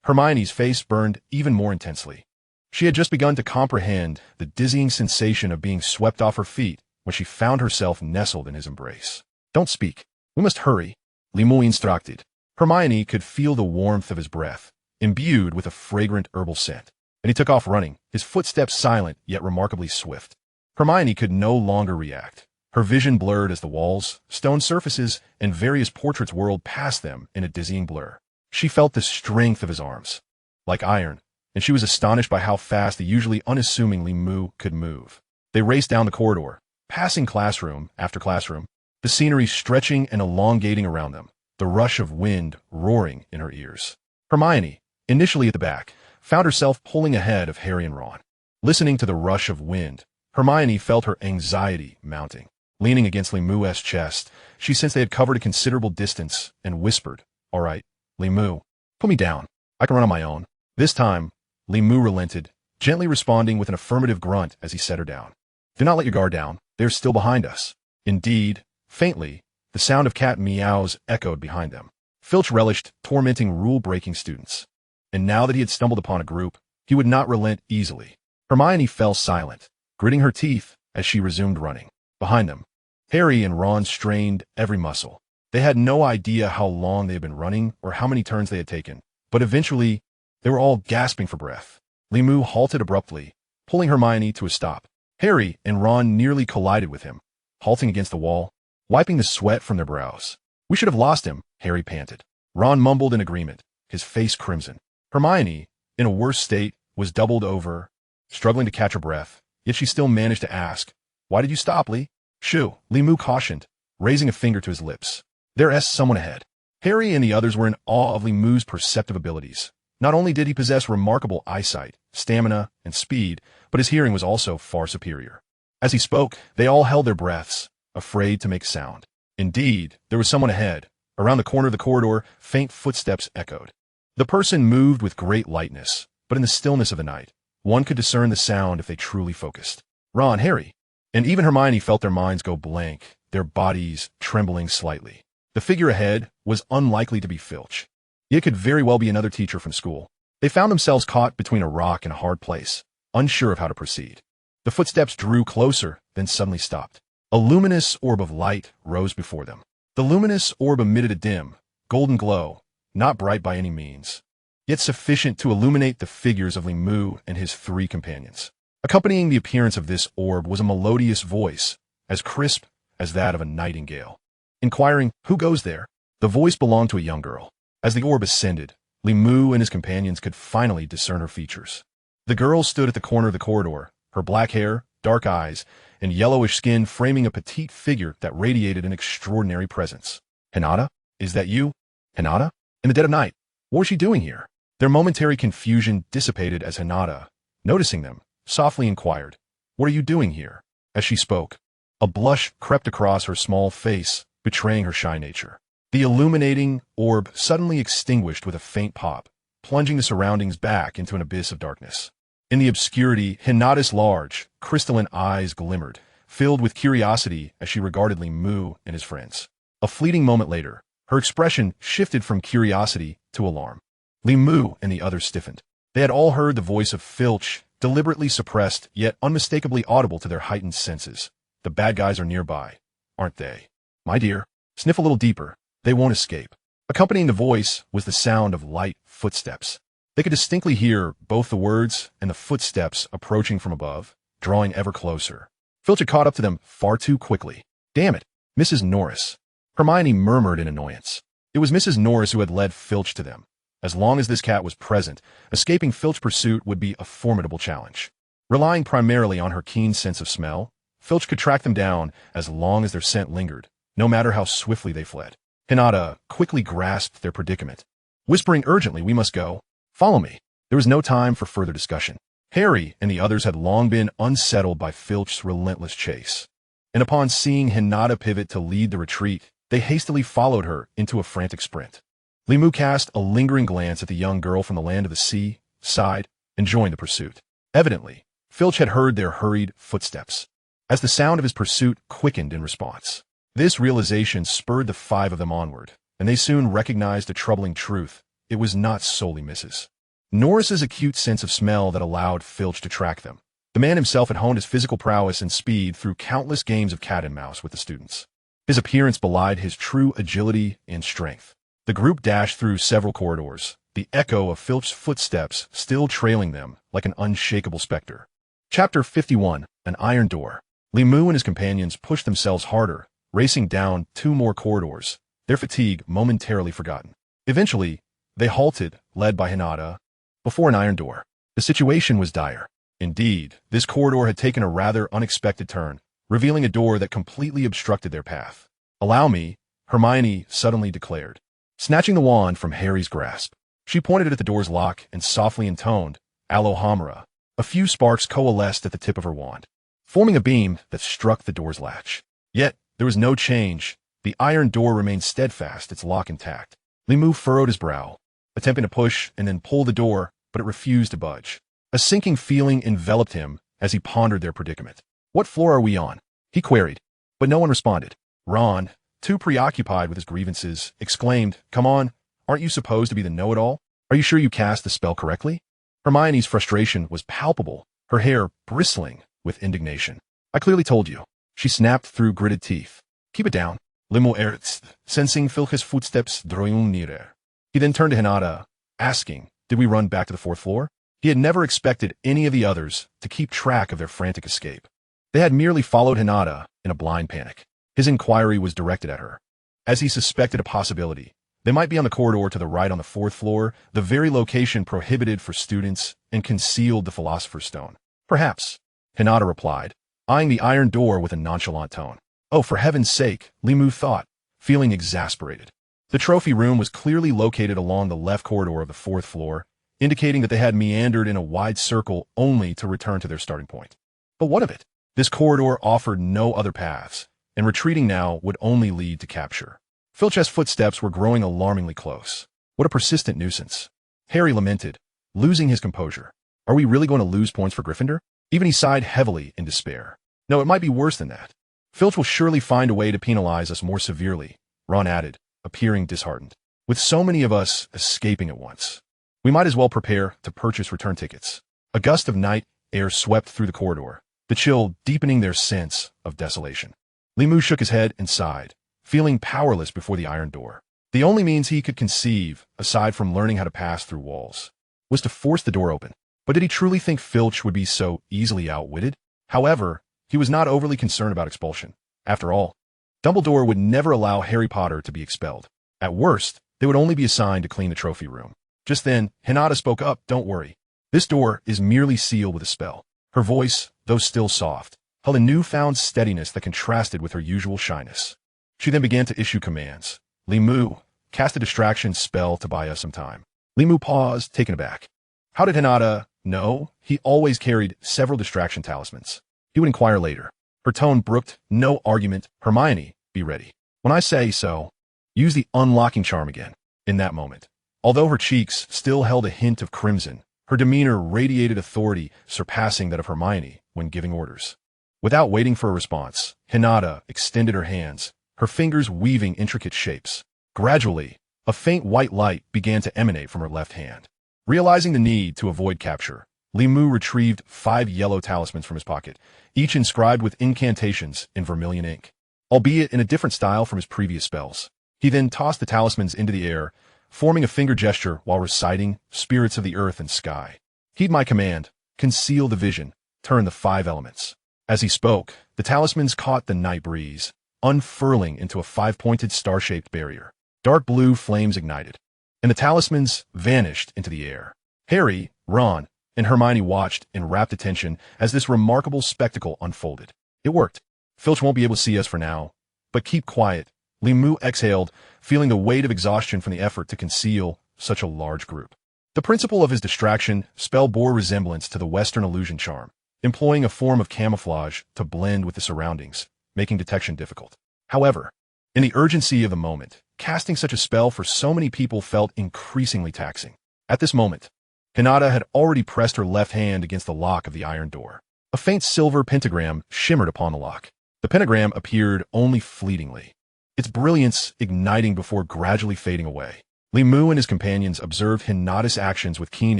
Hermione's face burned even more intensely. She had just begun to comprehend the dizzying sensation of being swept off her feet when she found herself nestled in his embrace. "Don't speak. We must hurry," Moo instructed. Hermione could feel the warmth of his breath, imbued with a fragrant herbal scent, and he took off running, his footsteps silent yet remarkably swift. Hermione could no longer react. Her vision blurred as the walls, stone surfaces, and various portraits whirled past them in a dizzying blur. She felt the strength of his arms, like iron, and she was astonished by how fast the usually unassuming Moo could move. They raced down the corridor, passing classroom after classroom, the scenery stretching and elongating around them, the rush of wind roaring in her ears. Hermione, initially at the back, found herself pulling ahead of Harry and Ron. Listening to the rush of wind, Hermione felt her anxiety mounting. Leaning against Limou's chest, she sensed they had covered a considerable distance and whispered, "All right, Limou, put me down. I can run on my own." This time, Limou relented, gently responding with an affirmative grunt as he set her down. "Do not let your guard down. They are still behind us." Indeed, faintly, the sound of cat meows echoed behind them. Filch relished tormenting rule-breaking students. And now that he had stumbled upon a group, he would not relent easily. Hermione fell silent, gritting her teeth as she resumed running. Behind them, Harry and Ron strained every muscle. They had no idea how long they had been running or how many turns they had taken, but eventually, they were all gasping for breath. Limou halted abruptly, pulling Hermione to a stop. Harry and Ron nearly collided with him, halting against the wall, wiping the sweat from their brows. "We should have lost him," Harry panted. Ron mumbled in agreement, his face crimson. Hermione, in a worse state, was doubled over, struggling to catch her breath, yet she still managed to ask, "Why did you stop, Lee?" "Shoo," Limou cautioned, raising a finger to his lips. "There's someone ahead." Harry and the others were in awe of Limou's perceptive abilities. Not only did he possess remarkable eyesight, stamina, and speed, but his hearing was also far superior. As he spoke, they all held their breaths, afraid to make sound. Indeed, there was someone ahead. Around the corner of the corridor, faint footsteps echoed. The person moved with great lightness, but in the stillness of the night, one could discern the sound if they truly focused. Ron, Harry, and even Hermione felt their minds go blank, their bodies trembling slightly. The figure ahead was unlikely to be Filch. It could very well be another teacher from school. They found themselves caught between a rock and a hard place, unsure of how to proceed. The footsteps drew closer, then suddenly stopped. A luminous orb of light rose before them. The luminous orb emitted a dim, golden glow, not bright by any means, yet sufficient to illuminate the figures of Limou and his three companions. Accompanying the appearance of this orb was a melodious voice, as crisp as that of a nightingale. Inquiring, "Who goes there?" The voice belonged to a young girl. As the orb ascended, Limou and his companions could finally discern her features. The girl stood at the corner of the corridor, her black hair, dark eyes, and yellowish skin framing a petite figure that radiated an extraordinary presence. "Hinata? Is that you? Hinata? In the dead of night? What was she doing here?" Their momentary confusion dissipated as Hinata, noticing them, softly inquired, "What are you doing here?" As she spoke, a blush crept across her small face, betraying her shy nature. The illuminating orb suddenly extinguished with a faint pop, plunging the surroundings back into an abyss of darkness. In the obscurity, Hinata's large, crystalline eyes glimmered, filled with curiosity as she regarded Limou and his friends. A fleeting moment later, her expression shifted from curiosity to alarm. Limou and the others stiffened. They had all heard the voice of Filch, deliberately suppressed yet unmistakably audible to their heightened senses. "The bad guys are nearby, aren't they? My dear, sniff a little deeper. They won't escape." Accompanying the voice was the sound of light footsteps. They could distinctly hear both the words and the footsteps approaching from above, drawing ever closer. Filch had caught up to them far too quickly. "Damn it, Mrs. Norris," Hermione murmured in annoyance. It was Mrs. Norris who had led Filch to them. As long as this cat was present, escaping Filch's pursuit would be a formidable challenge. Relying primarily on her keen sense of smell, Filch could track them down as long as their scent lingered, no matter how swiftly they fled. Hinata quickly grasped their predicament. Whispering urgently, "We must go. Follow me." There was no time for further discussion. Harry and the others had long been unsettled by Filch's relentless chase. And upon seeing Hinata pivot to lead the retreat, they hastily followed her into a frantic sprint. Limou cast a lingering glance at the young girl from the land of the sea, sighed, and joined the pursuit. Evidently, Filch had heard their hurried footsteps, as the sound of his pursuit quickened in response. This realization spurred the five of them onward, and they soon recognized a troubling truth. It was not solely Mrs. Norris's acute sense of smell that allowed Filch to track them. The man himself had honed his physical prowess and speed through countless games of cat and mouse with the students. His appearance belied his true agility and strength. The group dashed through several corridors, the echo of Filch's footsteps still trailing them like an unshakable specter. Chapter 51, An Iron Door. Limou and his companions pushed themselves harder, racing down 2 more corridors, their fatigue momentarily forgotten. Eventually, they halted, led by Hinata, before an iron door. The situation was dire. Indeed, this corridor had taken a rather unexpected turn, revealing a door that completely obstructed their path. "Allow me," Hermione suddenly declared, snatching the wand from Harry's grasp. She pointed at the door's lock and softly intoned, Alohomora. A few sparks coalesced at the tip of her wand, forming a beam that struck the door's latch. Yet, there was no change. The iron door remained steadfast, its lock intact. Limu furrowed his brow, attempting to push and then pull the door, but it refused to budge. A sinking feeling enveloped him as he pondered their predicament. What floor are we on? He queried, but no one responded. Ron, too preoccupied with his grievances, exclaimed, Come on, aren't you supposed to be the know-it-all? Are you sure you cast the spell correctly? Hermione's frustration was palpable, her hair bristling with indignation. I clearly told you. She snapped through gritted teeth. Keep it down. Limo ertz, sensing Filch's footsteps droium nearer. He then turned to Hinata, asking, Did we run back to the fourth floor? He had never expected any of the others to keep track of their frantic escape. They had merely followed Hinata in a blind panic. His inquiry was directed at her. As he suspected a possibility, they might be on the corridor to the right on the fourth floor, the very location prohibited for students and concealed the Philosopher's Stone. Perhaps, Hinata replied, eyeing the iron door with a nonchalant tone. Oh, for heaven's sake, Limu thought, feeling exasperated. The trophy room was clearly located along the left corridor of the fourth floor, indicating that they had meandered in a wide circle only to return to their starting point. But what of it? This corridor offered no other paths, and retreating now would only lead to capture. Filch's footsteps were growing alarmingly close. What a persistent nuisance. Harry lamented, losing his composure. Are we really going to lose points for Gryffindor? Even he sighed heavily in despair. No, it might be worse than that. Filch will surely find a way to penalize us more severely, Ron added, appearing disheartened. With so many of us escaping at once, we might as well prepare to purchase return tickets. A gust of night air swept through the corridor, the chill deepening their sense of desolation. Limu shook his head and sighed, feeling powerless before the iron door. The only means he could conceive, aside from learning how to pass through walls, was to force the door open. But did he truly think Filch would be so easily outwitted? However, he was not overly concerned about expulsion. After all, Dumbledore would never allow Harry Potter to be expelled. At worst, they would only be assigned to clean the trophy room. Just then, Hinata spoke up, Don't worry. This door is merely sealed with a spell. Her voice, though still soft, held a newfound steadiness that contrasted with her usual shyness. She then began to issue commands. Limu, cast a distraction spell to buy us some time. Limu paused, taken aback. How did Hinata know? He always carried several distraction talismans. He would inquire later. Her tone brooked no argument. Hermione, be ready. When I say so, use the unlocking charm again. In that moment, although her cheeks still held a hint of crimson, her demeanor radiated authority surpassing that of Hermione when giving orders. Without waiting for a response, Hinata extended her hands, her fingers weaving intricate shapes. Gradually, a faint white light began to emanate from her left hand. Realizing the need to avoid capture, Limu retrieved 5 yellow talismans from his pocket, each inscribed with incantations in vermilion ink, albeit in a different style from his previous spells. He then tossed the talismans into the air, forming a finger gesture while reciting Spirits of the Earth and Sky. Heed my command, conceal the vision, turn the 5 elements. As he spoke, the talismans caught the night breeze, unfurling into a 5-pointed star-shaped barrier. Dark blue flames ignited, and the talismans vanished into the air. Harry, Ron, and Hermione watched in rapt attention as this remarkable spectacle unfolded. It worked. Filch won't be able to see us for now, but keep quiet. Limu exhaled, feeling the weight of exhaustion from the effort to conceal such a large group. The principle of his distraction spell bore resemblance to the Western illusion charm, employing a form of camouflage to blend with the surroundings, making detection difficult. However, in the urgency of the moment, casting such a spell for so many people felt increasingly taxing. At this moment, Hinata had already pressed her left hand against the lock of the iron door. A faint silver pentagram shimmered upon the lock. The pentagram appeared only fleetingly, its brilliance igniting before gradually fading away. Limu and his companions observed Hinata's actions with keen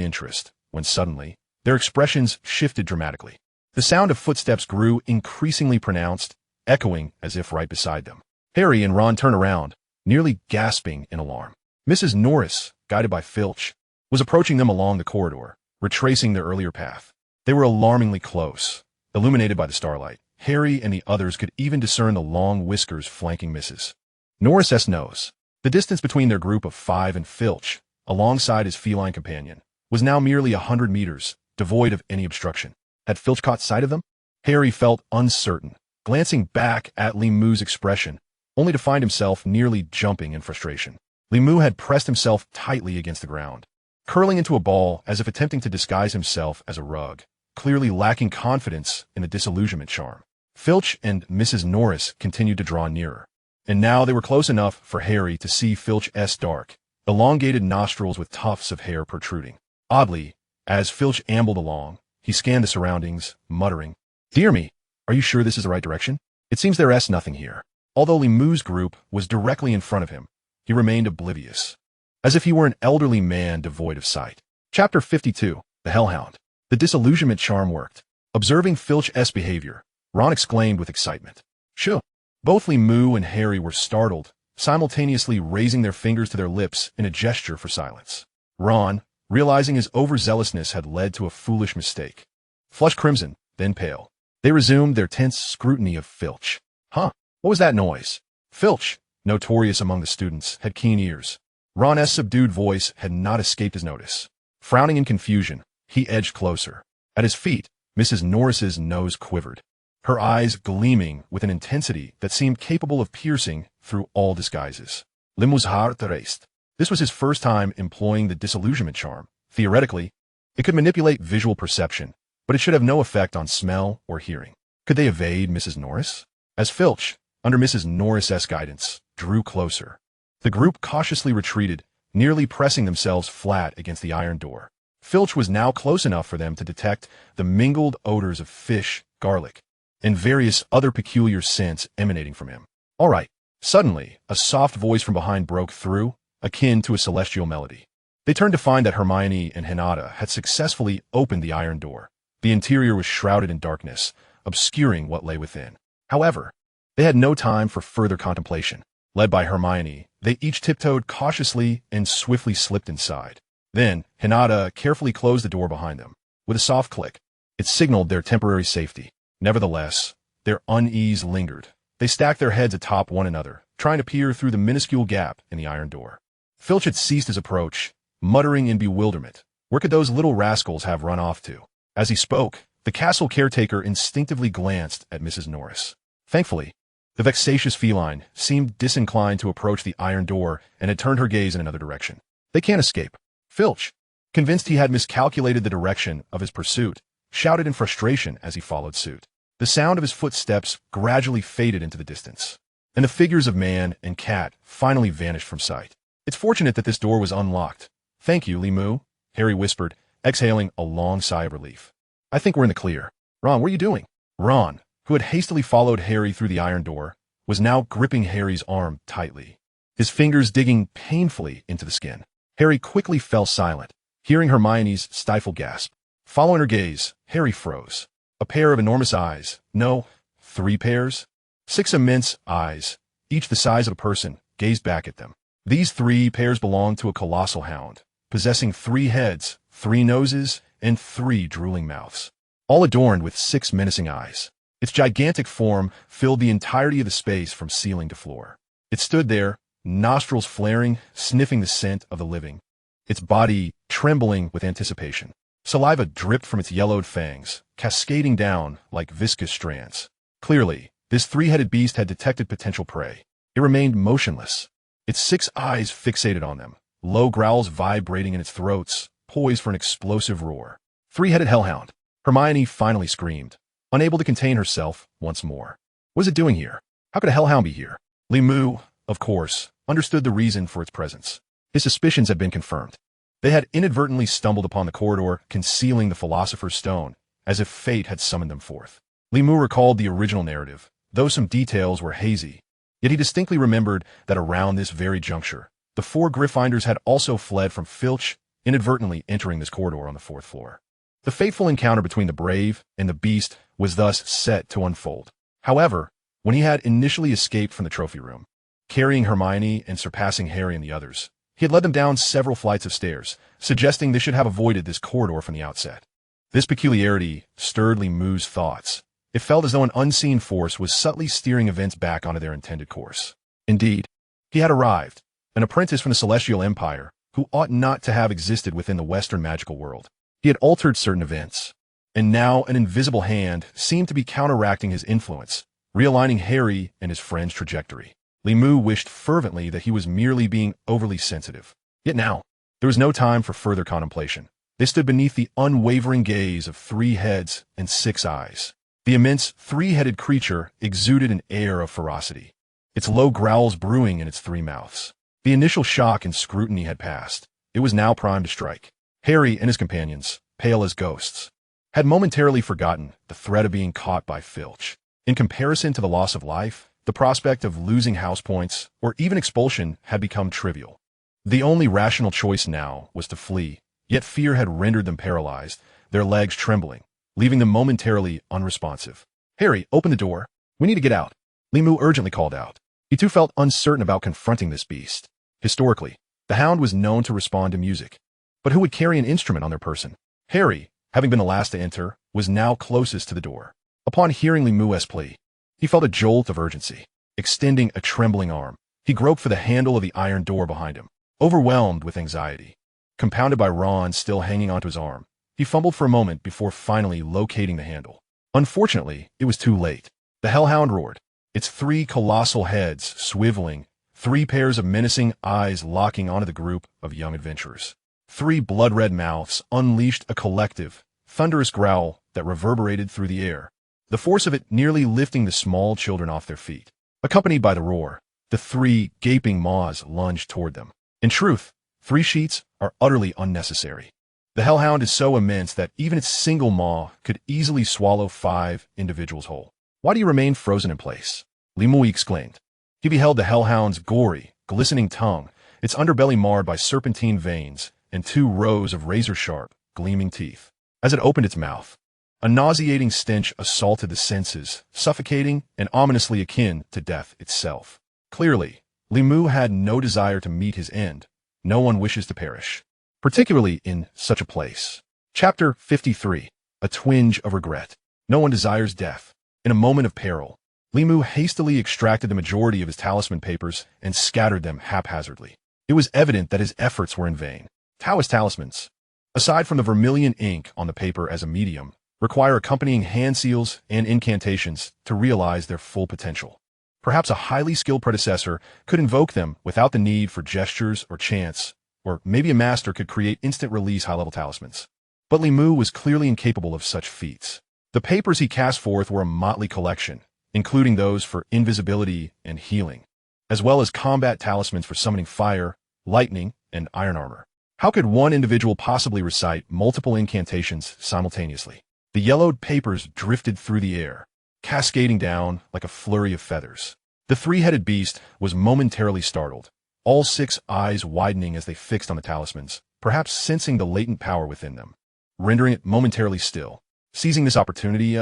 interest, when suddenly, their expressions shifted dramatically. The sound of footsteps grew increasingly pronounced, echoing as if right beside them. Harry and Ron turned around, nearly gasping in alarm. Mrs. Norris, guided by Filch, was approaching them along the corridor, retracing their earlier path. They were alarmingly close, illuminated by the starlight. Harry and the others could even discern the long whiskers flanking Mrs. Norris's nose. The distance between their group of 5 and Filch, alongside his feline companion, was now merely 100 meters, devoid of any obstruction. Had Filch caught sight of them? Harry felt uncertain, glancing back at Limu's expression, only to find himself nearly jumping in frustration. Limu had pressed himself tightly against the ground, curling into a ball as if attempting to disguise himself as a rug, clearly lacking confidence in the disillusionment charm. Filch and Mrs. Norris continued to draw nearer, and now they were close enough for Harry to see Filch's dark, elongated nostrils with tufts of hair protruding. Oddly, as Filch ambled along, he scanned the surroundings, muttering, "Dear me, are you sure this is the right direction? It seems there's nothing here." Although Limou's group was directly in front of him, he remained oblivious, as if he were an elderly man devoid of sight. Chapter 52, The Hellhound. The disillusionment charm worked. Observing Filch's behavior, Ron exclaimed with excitement, "Shoo!" Both Limou and Harry were startled, simultaneously raising their fingers to their lips in a gesture for silence. Ron, realizing his overzealousness had led to a foolish mistake, flushed crimson, then pale. They resumed their tense scrutiny of Filch. Huh? What was that noise? Filch, notorious among the students, had keen ears. Ron's subdued voice had not escaped his notice. Frowning in confusion, he edged closer. At his feet, Mrs. Norris's nose quivered, her eyes gleaming with an intensity that seemed capable of piercing through all disguises. Limou's heart raced. This was his first time employing the disillusionment charm. Theoretically, it could manipulate visual perception, but it should have no effect on smell or hearing. Could they evade Mrs. Norris? As Filch, under Mrs. Norris's guidance, drew closer, the group cautiously retreated, nearly pressing themselves flat against the iron door. Filch was now close enough for them to detect the mingled odors of fish, garlic, and various other peculiar scents emanating from him. All right. Suddenly, a soft voice from behind broke through, akin to a celestial melody. They turned to find that Hermione and Hinny had successfully opened the iron door. The interior was shrouded in darkness, obscuring what lay within. However, they had no time for further contemplation. Led by Hermione, they each tiptoed cautiously and swiftly slipped inside. Then, Hinny carefully closed the door behind them. With a soft click, it signaled their temporary safety. Nevertheless, their unease lingered. They stacked their heads atop one another, trying to peer through the minuscule gap in the iron door. Filch had ceased his approach, muttering in bewilderment. Where could those little rascals have run off to? As he spoke, the castle caretaker instinctively glanced at Mrs. Norris. Thankfully, the vexatious feline seemed disinclined to approach the iron door and had turned her gaze in another direction. They can't escape. Filch, convinced he had miscalculated the direction of his pursuit, shouted in frustration as he followed suit. The sound of his footsteps gradually faded into the distance, and the figures of man and cat finally vanished from sight. It's fortunate that this door was unlocked. Thank you, Limou, Harry whispered, exhaling a long sigh of relief. I think we're in the clear. Ron, what are you doing? Ron, who had hastily followed Harry through the iron door, was now gripping Harry's arm tightly, his fingers digging painfully into the skin. Harry quickly fell silent, hearing Hermione's stifled gasp. Following her gaze, Harry froze. A pair of enormous eyes, no, 3 pairs, 6 immense eyes, each the size of a person, gazed back at them. These 3 pairs belonged to a colossal hound, possessing 3 heads, 3 noses, and 3 drooling mouths, all adorned with 6 menacing eyes. Its gigantic form filled the entirety of the space from ceiling to floor. It stood there, nostrils flaring, sniffing the scent of the living, its body trembling with anticipation. Saliva dripped from its yellowed fangs, cascading down like viscous strands. Clearly, this 3-headed beast had detected potential prey. It remained motionless, its 6 eyes fixated on them, low growls vibrating in its throats, poised for an explosive roar. 3-headed hellhound. Hermione finally screamed, unable to contain herself once more. What is it doing here? How could a hellhound be here? Limou, of course, understood the reason for its presence. His suspicions had been confirmed. They had inadvertently stumbled upon the corridor concealing the Philosopher's Stone, as if fate had summoned them forth. Limou recalled the original narrative, though some details were hazy. Yet he distinctly remembered that around this very juncture, the 4 Gryffindors had also fled from Filch, inadvertently entering this corridor on the 4th floor. The fateful encounter between the brave and the beast was thus set to unfold. However, when he had initially escaped from the trophy room, carrying Hermione and surpassing Harry and the others, he had led them down several flights of stairs, suggesting they should have avoided this corridor from the outset. This peculiarity stirred Limou's thoughts. It felt as though an unseen force was subtly steering events back onto their intended course. Indeed, he had arrived, an apprentice from the Celestial Empire, who ought not to have existed within the Western magical world. He had altered certain events, and now an invisible hand seemed to be counteracting his influence, realigning Harry and his friend's trajectory. Limou wished fervently that he was merely being overly sensitive. Yet now, There was no time for further contemplation. They stood beneath the unwavering gaze of 3 heads and 6 eyes. The immense 3-headed creature exuded an air of ferocity, its low growls brewing in its 3 mouths. The initial shock and scrutiny had passed. It was now primed to strike. Harry and his companions, pale as ghosts, had momentarily forgotten the threat of being caught by Filch. In comparison to the loss of life, the prospect of losing house points or even expulsion had become trivial. The only rational choice now was to flee, yet fear had rendered them paralyzed, their legs trembling, leaving them momentarily unresponsive. "Harry, open the door. We need to get out," Limu urgently called out. He too felt uncertain about confronting this beast. Historically, the hound was known to respond to music. But who would carry an instrument on their person? Harry, having been the last to enter, was now closest to the door. Upon hearing Limu's plea, he felt a jolt of urgency. Extending a trembling arm, he groped for the handle of the iron door behind him. Overwhelmed with anxiety, compounded by Ron still hanging onto his arm, he fumbled for a moment before finally locating the handle. Unfortunately, it was too late. The hellhound roared, its 3 colossal heads swiveling, 3 pairs of menacing eyes locking onto the group of young adventurers. 3 blood-red mouths unleashed a collective, thunderous growl that reverberated through the air, the force of it nearly lifting the small children off their feet. Accompanied by the roar, the 3 gaping maws lunged toward them. In truth, 3 sheets are utterly unnecessary. The hellhound is so immense that even its single maw could easily swallow 5 individuals whole. "Why do you remain frozen in place?" Limu exclaimed. He beheld the hellhound's gory, glistening tongue, its underbelly marred by serpentine veins, and 2 rows of razor-sharp, gleaming teeth. As it opened its mouth, a nauseating stench assaulted the senses, suffocating and ominously akin to death itself. Clearly, Limu had no desire to meet his end. No one wishes to perish, particularly in such a place. Chapter 53. A twinge of regret. No one desires death. In a moment of peril, Limu hastily extracted the majority of his talisman papers and scattered them haphazardly. It was evident that his efforts were in vain. Taoist talismans, aside from the vermilion ink on the paper as a medium, require accompanying hand seals and incantations to realize their full potential. Perhaps a highly skilled predecessor could invoke them without the need for gestures or chants, or maybe a master could create instant-release high-level talismans. But Limu was clearly incapable of such feats. The papers he cast forth were a motley collection, including those for invisibility and healing, as well as combat talismans for summoning fire, lightning, and iron armor. How could one individual possibly recite multiple incantations simultaneously? The yellowed papers drifted through the air, cascading down like a flurry of feathers. The 3-headed beast was momentarily startled, all 6 eyes widening as they fixed on the talismans, perhaps sensing the latent power within them, rendering it momentarily still. Seizing this opportunity,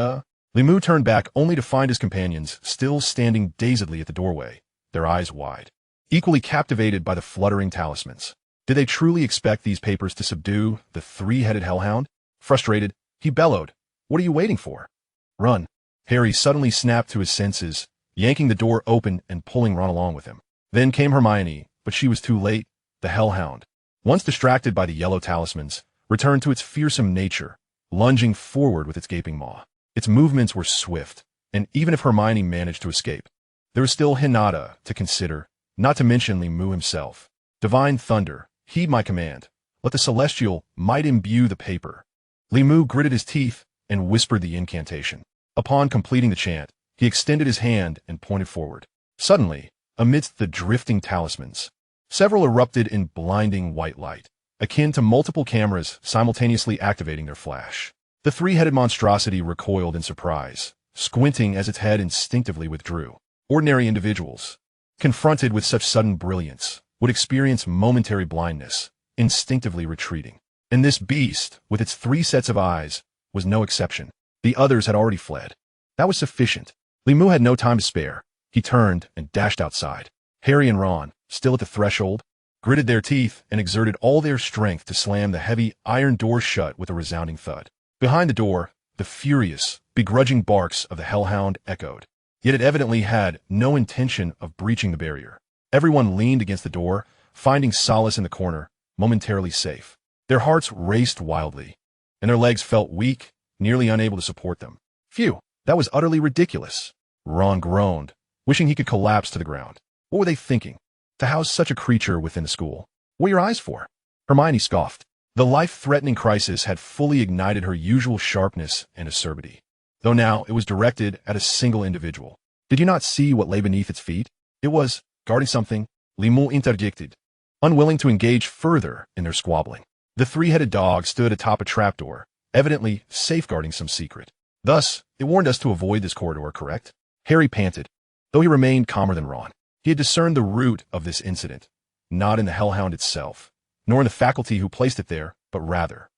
Limu turned back only to find his companions still standing dazedly at the doorway, their eyes wide, equally captivated by the fluttering talismans. Did they truly expect these papers to subdue the 3-headed hellhound? Frustrated, he bellowed, "What are you waiting for? Run!" Harry suddenly snapped to his senses, yanking the door open and pulling Ron along with him. Then came Hermione, but she was too late. The hellhound, once distracted by the yellow talismans, returned to its fearsome nature, lunging forward with its gaping maw. Its movements were swift, and even if Hermione managed to escape, there was still Hinata to consider, not to mention Limu himself. "Divine thunder, heed my command. Let the celestial might imbue the paper." Limu gritted his teeth and whispered the incantation. Upon completing the chant, he extended his hand and pointed forward. Suddenly, amidst the drifting talismans, several erupted in blinding white light, akin to multiple cameras simultaneously activating their flash. The 3-headed monstrosity recoiled in surprise, squinting as its head instinctively withdrew. Ordinary individuals, confronted with such sudden brilliance, would experience momentary blindness, instinctively retreating. And this beast, with its 3 sets of eyes, was no exception. The others had already fled. That was sufficient. Limu had no time to spare. He turned and dashed outside. Harry and Ron, still at the threshold, gritted their teeth and exerted all their strength to slam the heavy iron door shut with a resounding thud. Behind the door, the furious, begrudging barks of the hellhound echoed. Yet it evidently had no intention of breaching the barrier. Everyone leaned against the door, finding solace in the corner, momentarily safe. Their hearts raced wildly, and their legs felt weak, nearly unable to support them. "Phew, that was utterly ridiculous," Ron groaned, wishing he could collapse to the ground. What were they thinking? To house such a creature within the school? What were your eyes for? Hermione scoffed. The life-threatening crisis had fully ignited her usual sharpness and acerbity, though now it was directed at a single individual. Did you not see what lay beneath its feet? It was, guarding something, Limou interjected, unwilling to engage further in their squabbling. The three-headed dog stood atop a trapdoor, evidently safeguarding some secret. Thus, it warned us to avoid this corridor, correct? Harry panted, though he remained calmer than Ron. He had discerned the root of this incident, not in the hellhound itself, nor in the faculty who placed it there, but rather.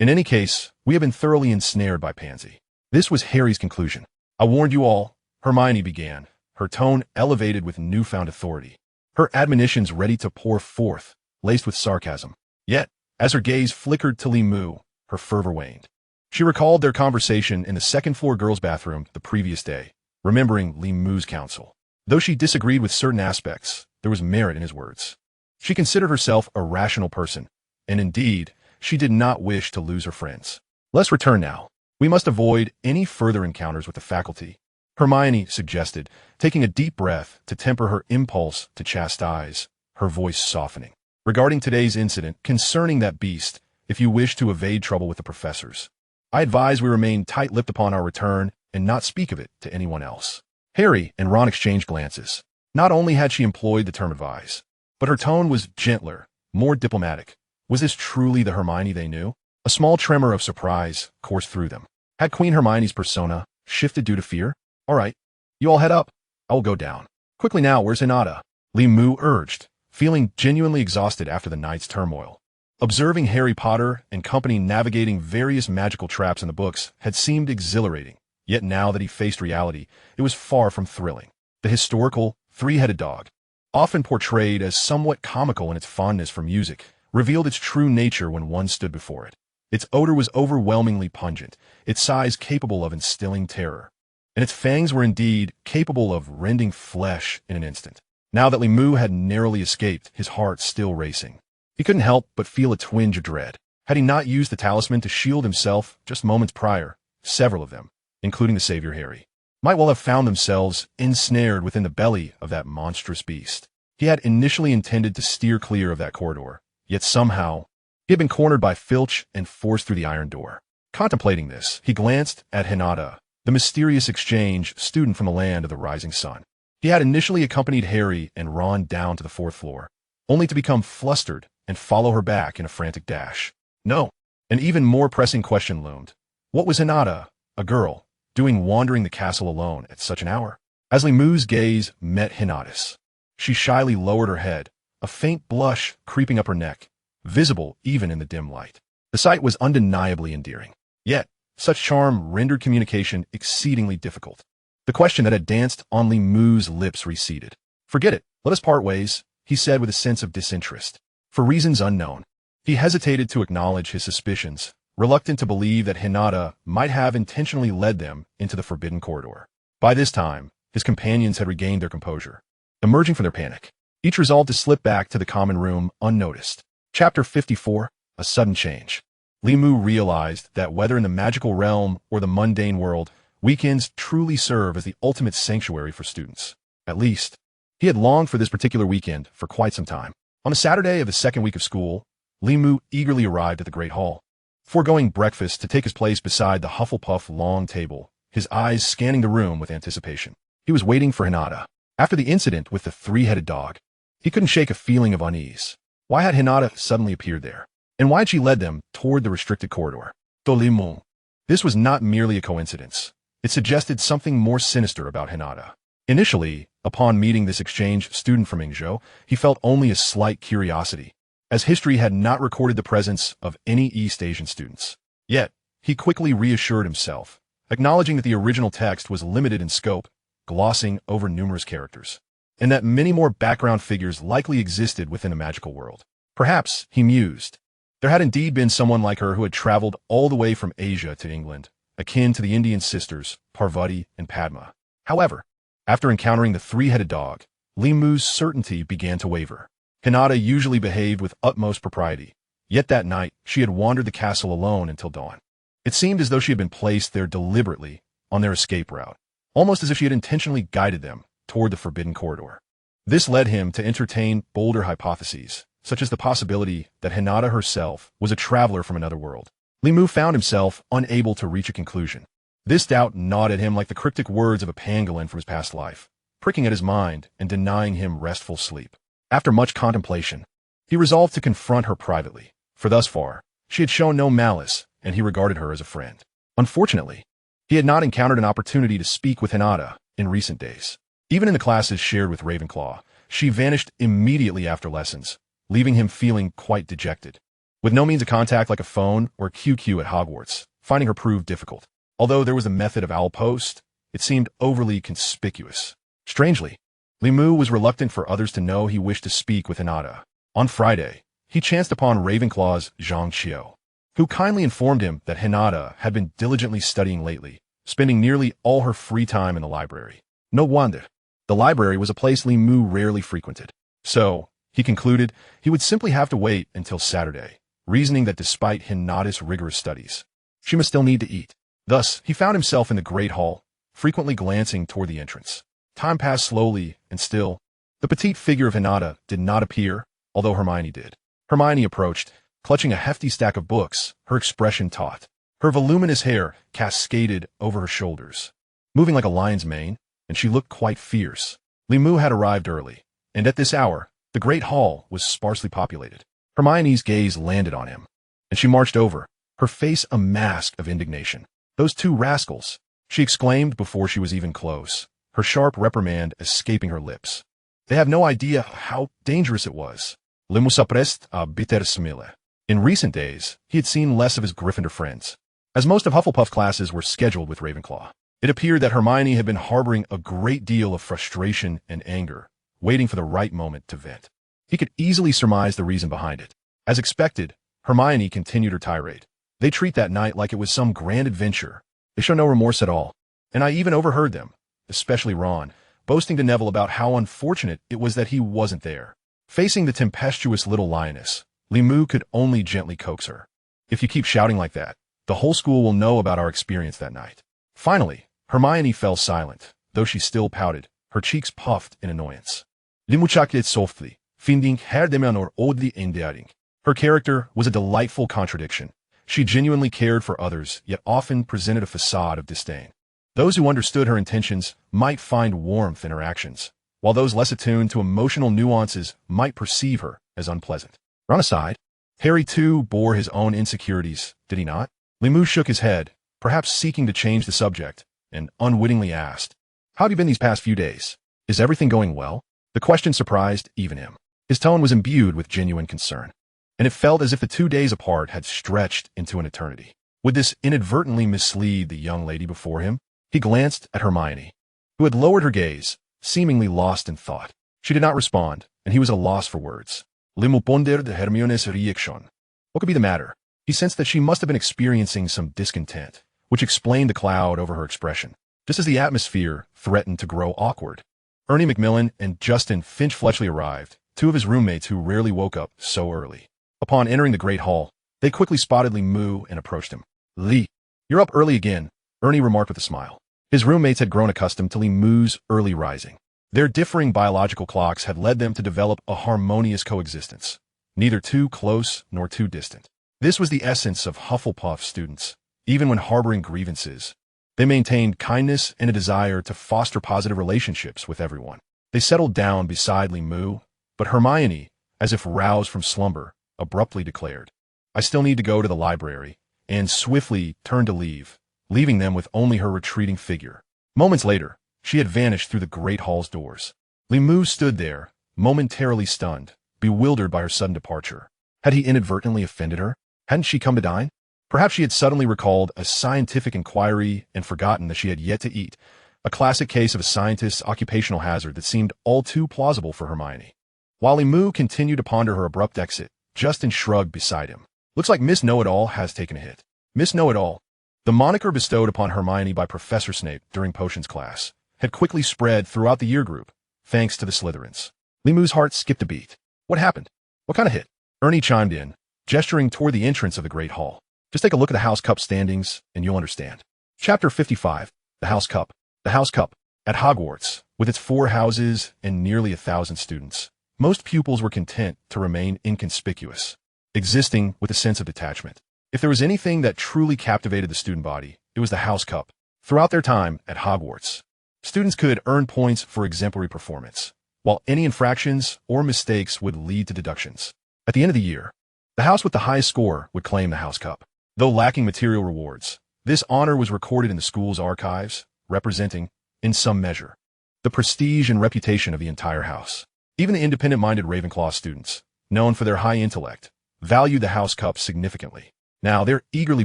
In any case, we have been thoroughly ensnared by Pansy. This was Harry's conclusion. I warned you all, Hermione began, her tone elevated with newfound authority, her admonitions ready to pour forth, laced with sarcasm. Yet, as her gaze flickered to Limou, her fervor waned. She recalled their conversation in the second-floor girls' bathroom the previous day, remembering Limou's counsel. Though she disagreed with certain aspects, there was merit in his words. She considered herself a rational person, and indeed, she did not wish to lose her friends. Let's return now. We must avoid any further encounters with the faculty, Hermione suggested, taking a deep breath to temper her impulse to chastise, her voice softening. Regarding today's incident concerning that beast, if you wish to evade trouble with the professors, I advise we remain tight-lipped upon our return and not speak of it to anyone else. Harry and Ron exchanged glances. Not only had she employed the term advise, but her tone was gentler, more diplomatic. Was this truly the Hermione they knew? A small tremor of surprise coursed through them. Had Queen Hermione's persona shifted due to fear? All right, you all head up. I will go down. Quickly now, where's Hinata? Limou urged, feeling genuinely exhausted after the night's turmoil. Observing Harry Potter and company navigating various magical traps in the books had seemed exhilarating, yet now that he faced reality, it was far from thrilling. The historical, three-headed dog, often portrayed as somewhat comical in its fondness for music, revealed its true nature when one stood before it. Its odor was overwhelmingly pungent, its size capable of instilling terror, and its fangs were indeed capable of rending flesh in an instant. Now that Limou had narrowly escaped, his heart still racing. He couldn't help but feel a twinge of dread. Had he not used the talisman to shield himself just moments prior, several of them, including the savior Harry, might well have found themselves ensnared within the belly of that monstrous beast. He had initially intended to steer clear of that corridor, yet somehow, he had been cornered by Filch and forced through the iron door. Contemplating this, he glanced at Hinata, the mysterious exchange student from the land of the rising sun. He had initially accompanied Harry and Ron down to the fourth floor, only to become flustered and follow her back in a frantic dash. No, an even more pressing question loomed. What was Hinata, a girl, doing wandering the castle alone at such an hour? As Limou's gaze met Hinata's, she shyly lowered her head, a faint blush creeping up her neck, visible even in the dim light. The sight was undeniably endearing. Yet, such charm rendered communication exceedingly difficult. The question that had danced on Limou's lips receded. Forget it, let us part ways, he said with a sense of disinterest. For reasons unknown, he hesitated to acknowledge his suspicions, reluctant to believe that Hinata might have intentionally led them into the forbidden corridor. By this time, his companions had regained their composure. Emerging from their panic, each resolved to slip back to the common room unnoticed. Chapter 54, A Sudden Change. Limou realized that whether in the magical realm or the mundane world, weekends truly serve as the ultimate sanctuary for students. At least, he had longed for this particular weekend for quite some time. On a Saturday of the second week of school, Limou eagerly arrived at the Great Hall, foregoing breakfast to take his place beside the Hufflepuff long table, his eyes scanning the room with anticipation. He was waiting for Hinata. After the incident with the three-headed dog, he couldn't shake a feeling of unease. Why had Hinata suddenly appeared there? And why had she led them toward the restricted corridor? To Limou, this was not merely a coincidence. It suggested something more sinister about Hinata. Initially, upon meeting this exchange student from Ingzhou, he felt only a slight curiosity, as history had not recorded the presence of any East Asian students. Yet, he quickly reassured himself, acknowledging that the original text was limited in scope, glossing over numerous characters, and that many more background figures likely existed within the magical world. Perhaps, he mused, there had indeed been someone like her who had traveled all the way from Asia to England, akin to the Indian sisters, Parvati and Padma. However, after encountering the three-headed dog, Limou's certainty began to waver. Hinata usually behaved with utmost propriety, yet that night she had wandered the castle alone until dawn. It seemed as though she had been placed there deliberately on their escape route, almost as if she had intentionally guided them toward the forbidden corridor. This led him to entertain bolder hypotheses, such as the possibility that Hinata herself was a traveler from another world. Li Mu found himself unable to reach a conclusion. This doubt gnawed at him like the cryptic words of a pangolin from his past life, pricking at his mind and denying him restful sleep. After much contemplation, he resolved to confront her privately, for thus far, she had shown no malice, and he regarded her as a friend. Unfortunately, he had not encountered an opportunity to speak with Hinata in recent days. Even in the classes shared with Ravenclaw, she vanished immediately after lessons, leaving him feeling quite dejected. With no means of contact like a phone or QQ at Hogwarts, finding her proved difficult. Although there was a method of owl post, it seemed overly conspicuous. Strangely, Li Mu was reluctant for others to know he wished to speak with Hinata. On Friday, he chanced upon Ravenclaw's Zhang Qiu, who kindly informed him that Hinata had been diligently studying lately, spending nearly all her free time in the library. No wonder. The library was a place Li Mu rarely frequented. So, he concluded, he would simply have to wait until Saturday, reasoning that despite Hinata's rigorous studies, she must still need to eat. Thus, he found himself in the Great Hall, frequently glancing toward the entrance. Time passed slowly, and still, the petite figure of Hinata did not appear, although Hermione did. Hermione approached, clutching a hefty stack of books, her expression taut. Her voluminous hair cascaded over her shoulders, moving like a lion's mane, and she looked quite fierce. Li Mu had arrived early, and at this hour, the Great Hall was sparsely populated. Hermione's gaze landed on him, and she marched over, her face a mask of indignation. "Those two rascals," she exclaimed before she was even close, her sharp reprimand escaping her lips. "They have no idea how dangerous it was." Le musaprest a bitter smile. In recent days, he had seen less of his Gryffindor friends. As most of Hufflepuff's classes were scheduled with Ravenclaw, it appeared that Hermione had been harboring a great deal of frustration and anger, waiting for the right moment to vent. He could easily surmise the reason behind it. As expected, Hermione continued her tirade. They treat that night like it was some grand adventure. They show no remorse at all. And I even overheard them, especially Ron, boasting to Neville about how unfortunate it was that he wasn't there. Facing the tempestuous little lioness, Li Mu could only gently coax her. "If you keep shouting like that, the whole school will know about our experience that night." Finally, Hermione fell silent, though she still pouted, her cheeks puffed in annoyance. "Li mu chaklet softly, finding her demeanor oddly endearing." Her character was a delightful contradiction. She genuinely cared for others, yet often presented a facade of disdain. Those who understood her intentions might find warmth in her actions, while those less attuned to emotional nuances might perceive her as unpleasant. On a side, Harry too bore his own insecurities, did he not? Li Mu shook his head, perhaps seeking to change the subject, and unwittingly asked, "How have you been these past few days? Is everything going well?" The question surprised even him. His tone was imbued with genuine concern, and it felt as if the 2 days apart had stretched into an eternity. Would this inadvertently mislead the young lady before him? He glanced at Hermione, who had lowered her gaze, seemingly lost in thought. She did not respond, and he was at a loss for words. "Le mu ponder de Hermione's reaction." What could be the matter? He sensed that she must have been experiencing some discontent, which explained the cloud over her expression, just as the atmosphere threatened to grow awkward. Ernie Macmillan and Justin Finch-Fletchley arrived, two of his roommates who rarely woke up so early. Upon entering the Great Hall, they quickly spotted Li Mu and approached him. "Li, you're up early again," Ernie remarked with a smile. His roommates had grown accustomed to Li Mu's early rising. Their differing biological clocks had led them to develop a harmonious coexistence, neither too close nor too distant. This was the essence of Hufflepuff students. Even when harboring grievances, they maintained kindness and a desire to foster positive relationships with everyone. They settled down beside Li Mu, but Hermione, as if roused from slumber, abruptly declared, "I still need to go to the library," and swiftly turned to leave, leaving them with only her retreating figure. Moments later, she had vanished through the Great Hall's doors. Li Mu stood there, momentarily stunned, bewildered by her sudden departure. Had he inadvertently offended her? Hadn't she come to dine? Perhaps she had suddenly recalled a scientific inquiry and forgotten that she had yet to eat, a classic case of a scientist's occupational hazard that seemed all too plausible for Hermione. While Li Mu continued to ponder her abrupt exit, Justin shrugged beside him. "Looks like Miss Know-It-All has taken a hit." Miss Know-It-All, the moniker bestowed upon Hermione by Professor Snape during potions class, had quickly spread throughout the year group, thanks to the Slytherins. Li Mu's heart skipped a beat. What happened? What kind of hit? Ernie chimed in, gesturing toward the entrance of the Great Hall. "Just take a look at the House Cup standings, and you'll understand." Chapter 55, The House Cup. The House Cup. At Hogwarts, with its 4 houses and nearly 1,000 students, most pupils were content to remain inconspicuous, existing with a sense of detachment. If there was anything that truly captivated the student body, it was the House Cup. Throughout their time at Hogwarts, students could earn points for exemplary performance, while any infractions or mistakes would lead to deductions. At the end of the year, the house with the highest score would claim the House Cup. Though lacking material rewards, this honor was recorded in the school's archives, representing, in some measure, the prestige and reputation of the entire house. Even the independent-minded Ravenclaw students, known for their high intellect, valued the House Cup significantly. Now they're eagerly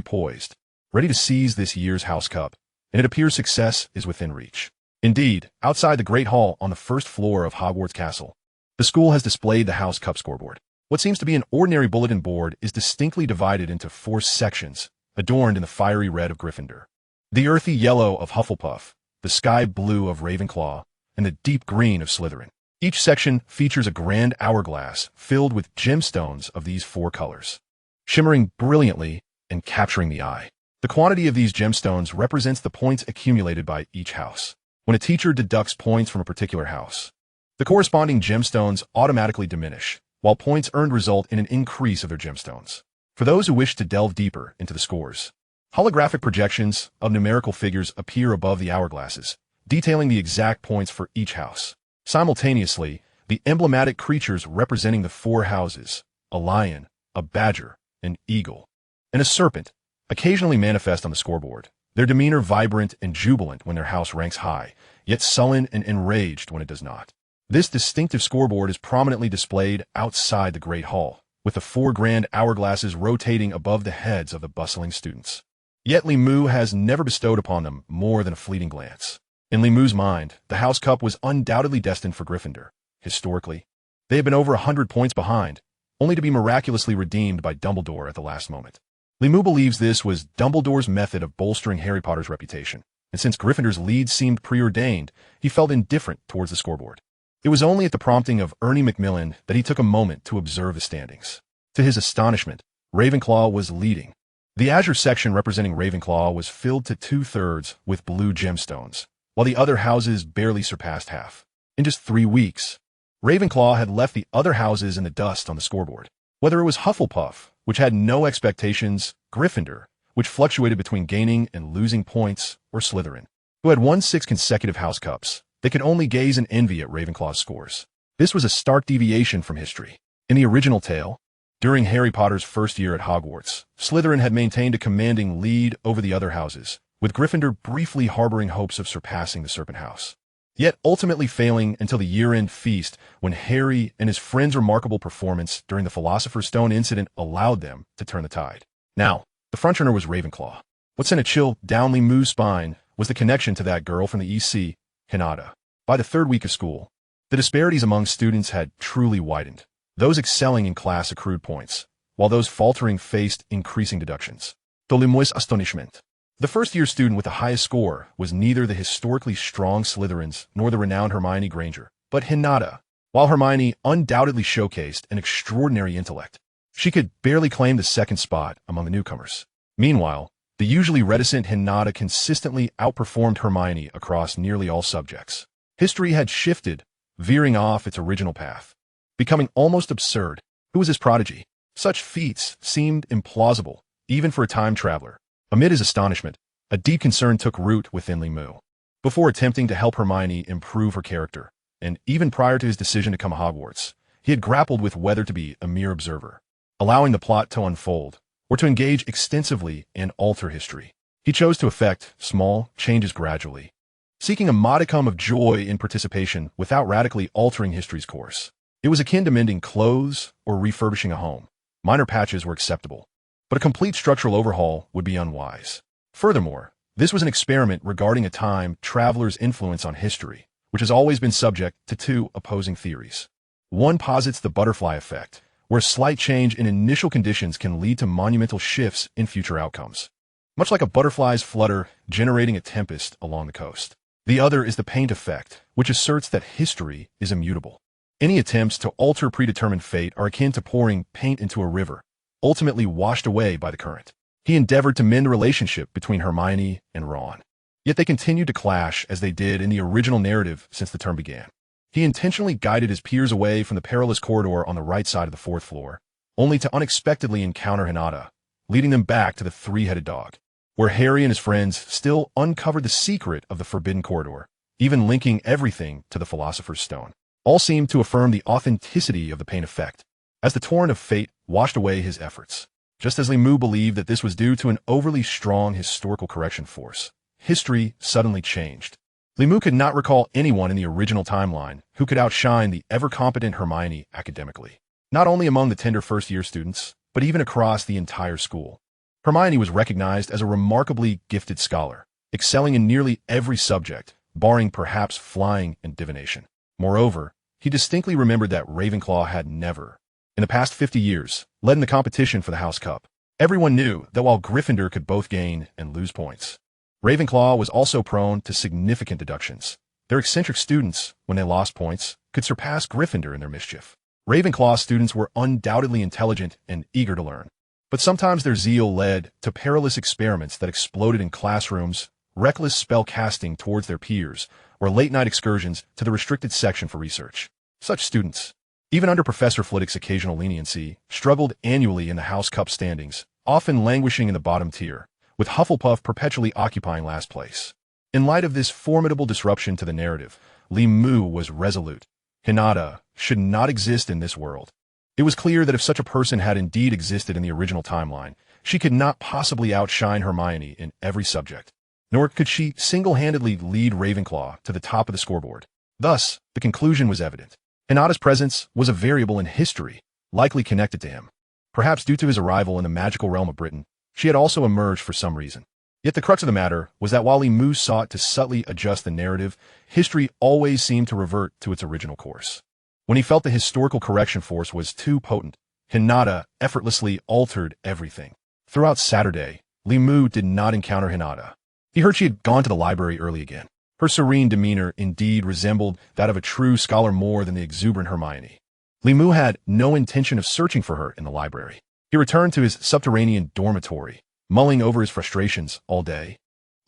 poised, ready to seize this year's House Cup, and it appears success is within reach. Indeed, outside the Great Hall on the first floor of Hogwarts Castle, the school has displayed the House Cup scoreboard. What seems to be an ordinary bulletin board is distinctly divided into 4 sections, adorned in the fiery red of Gryffindor, the earthy yellow of Hufflepuff, the sky blue of Ravenclaw, and the deep green of Slytherin. Each section features a grand hourglass filled with gemstones of these 4 colors, shimmering brilliantly and capturing the eye. The quantity of these gemstones represents the points accumulated by each house. When a teacher deducts points from a particular house, the corresponding gemstones automatically diminish, while points earned result in an increase of their gemstones. For those who wish to delve deeper into the scores, holographic projections of numerical figures appear above the hourglasses, detailing the exact points for each house. Simultaneously, the emblematic creatures representing the 4 houses, a lion, a badger, an eagle, and a serpent, occasionally manifest on the scoreboard, their demeanor vibrant and jubilant when their house ranks high, yet sullen and enraged when it does not. This distinctive scoreboard is prominently displayed outside the Great Hall, with the 4 grand hourglasses rotating above the heads of the bustling students. Yet Limu has never bestowed upon them more than a fleeting glance. In Limu's mind, the House Cup was undoubtedly destined for Gryffindor. Historically, they had been over 100 points behind, only to be miraculously redeemed by Dumbledore at the last moment. Limu believes this was Dumbledore's method of bolstering Harry Potter's reputation, and since Gryffindor's lead seemed preordained, he felt indifferent towards the scoreboard. It was only at the prompting of Ernie Macmillan that he took a moment to observe the standings. To his astonishment, Ravenclaw was leading. The azure section representing Ravenclaw was filled to 2/3 with blue gemstones, while the other houses barely surpassed half. In just 3 weeks, Ravenclaw had left the other houses in the dust on the scoreboard. Whether it was Hufflepuff, which had no expectations, Gryffindor, which fluctuated between gaining and losing points, or Slytherin, who had won 6 consecutive House Cups, they could only gaze in envy at Ravenclaw's scores. This was a stark deviation from history. In the original tale, during Harry Potter's first year at Hogwarts, Slytherin had maintained a commanding lead over the other houses, with Gryffindor briefly harboring hopes of surpassing the Serpent House, yet ultimately failing until the year-end feast when Harry and his friend's remarkable performance during the Philosopher's Stone incident allowed them to turn the tide. Now, the frontrunner was Ravenclaw. What sent a chill down Limu's spine was the connection to that girl from the EC, Hinny. By the 3rd week of school, the disparities among students had truly widened. Those excelling in class accrued points, while those faltering faced increasing deductions. To Limu's astonishment, the first-year student with the highest score was neither the historically strong Slytherins nor the renowned Hermione Granger, but Hinny. While Hermione undoubtedly showcased an extraordinary intellect, she could barely claim the 2nd spot among the newcomers. Meanwhile, the usually reticent Hinny consistently outperformed Hermione across nearly all subjects. History had shifted, veering off its original path, becoming almost absurd. Who was this prodigy? Such feats seemed implausible, even for a time traveler. Amid his astonishment, a deep concern took root within Limu. Before attempting to help Hermione improve her character, and even prior to his decision to come to Hogwarts, he had grappled with whether to be a mere observer, allowing the plot to unfold, or to engage extensively and alter history. He chose to effect small changes gradually, seeking a modicum of joy in participation without radically altering history's course. It was akin to mending clothes or refurbishing a home. Minor patches were acceptable, but a complete structural overhaul would be unwise. Furthermore, this was an experiment regarding a time traveler's influence on history, which has always been subject to 2 opposing theories. One posits the butterfly effect, where a slight change in initial conditions can lead to monumental shifts in future outcomes, much like a butterfly's flutter generating a tempest along the coast. The other is the paint effect, which asserts that history is immutable. Any attempts to alter predetermined fate are akin to pouring paint into a river, ultimately washed away by the current. He endeavored to mend the relationship between Hermione and Ron, yet they continued to clash as they did in the original narrative since the term began. He intentionally guided his peers away from the perilous corridor on the right side of the fourth floor, only to unexpectedly encounter Hinata, leading them back to the three-headed dog, where Harry and his friends still uncovered the secret of the forbidden corridor, even linking everything to the Philosopher's Stone. All seemed to affirm the authenticity of the pain effect, as the torrent of fate washed away his efforts. Just as Li Mu believed that this was due to an overly strong historical correction force, history suddenly changed. Li Mu could not recall anyone in the original timeline who could outshine the ever-competent Hermione academically, not only among the tender first-year students, but even across the entire school. Hermione was recognized as a remarkably gifted scholar, excelling in nearly every subject, barring perhaps flying and divination. Moreover, he distinctly remembered that Ravenclaw had never, in the past 50 years, led in the competition for the House Cup. Everyone knew that while Gryffindor could both gain and lose points, Ravenclaw was also prone to significant deductions. Their eccentric students, when they lost points, could surpass Gryffindor in their mischief. Ravenclaw students were undoubtedly intelligent and eager to learn, but sometimes their zeal led to perilous experiments that exploded in classrooms, reckless spell casting towards their peers, or late-night excursions to the restricted section for research. Such students, even under Professor Flitwick's occasional leniency, struggled annually in the House Cup standings, often languishing in the bottom tier, with Hufflepuff perpetually occupying last place. In light of this formidable disruption to the narrative, Li Mu was resolute. Hinata should not exist in this world. It was clear that if such a person had indeed existed in the original timeline, she could not possibly outshine Hermione in every subject, nor could she single-handedly lead Ravenclaw to the top of the scoreboard. Thus, the conclusion was evident. Hinata's presence was a variable in history, likely connected to him. Perhaps due to his arrival in the magical realm of Britain, she had also emerged for some reason. Yet the crux of the matter was that while Li Mu sought to subtly adjust the narrative, history always seemed to revert to its original course. When he felt the historical correction force was too potent, Hinata effortlessly altered everything. Throughout Saturday, Li Mu did not encounter Hinata. He heard she had gone to the library early again. Her serene demeanor indeed resembled that of a true scholar more than the exuberant Hermione. Li Mu had no intention of searching for her in the library. He returned to his subterranean dormitory, mulling over his frustrations all day,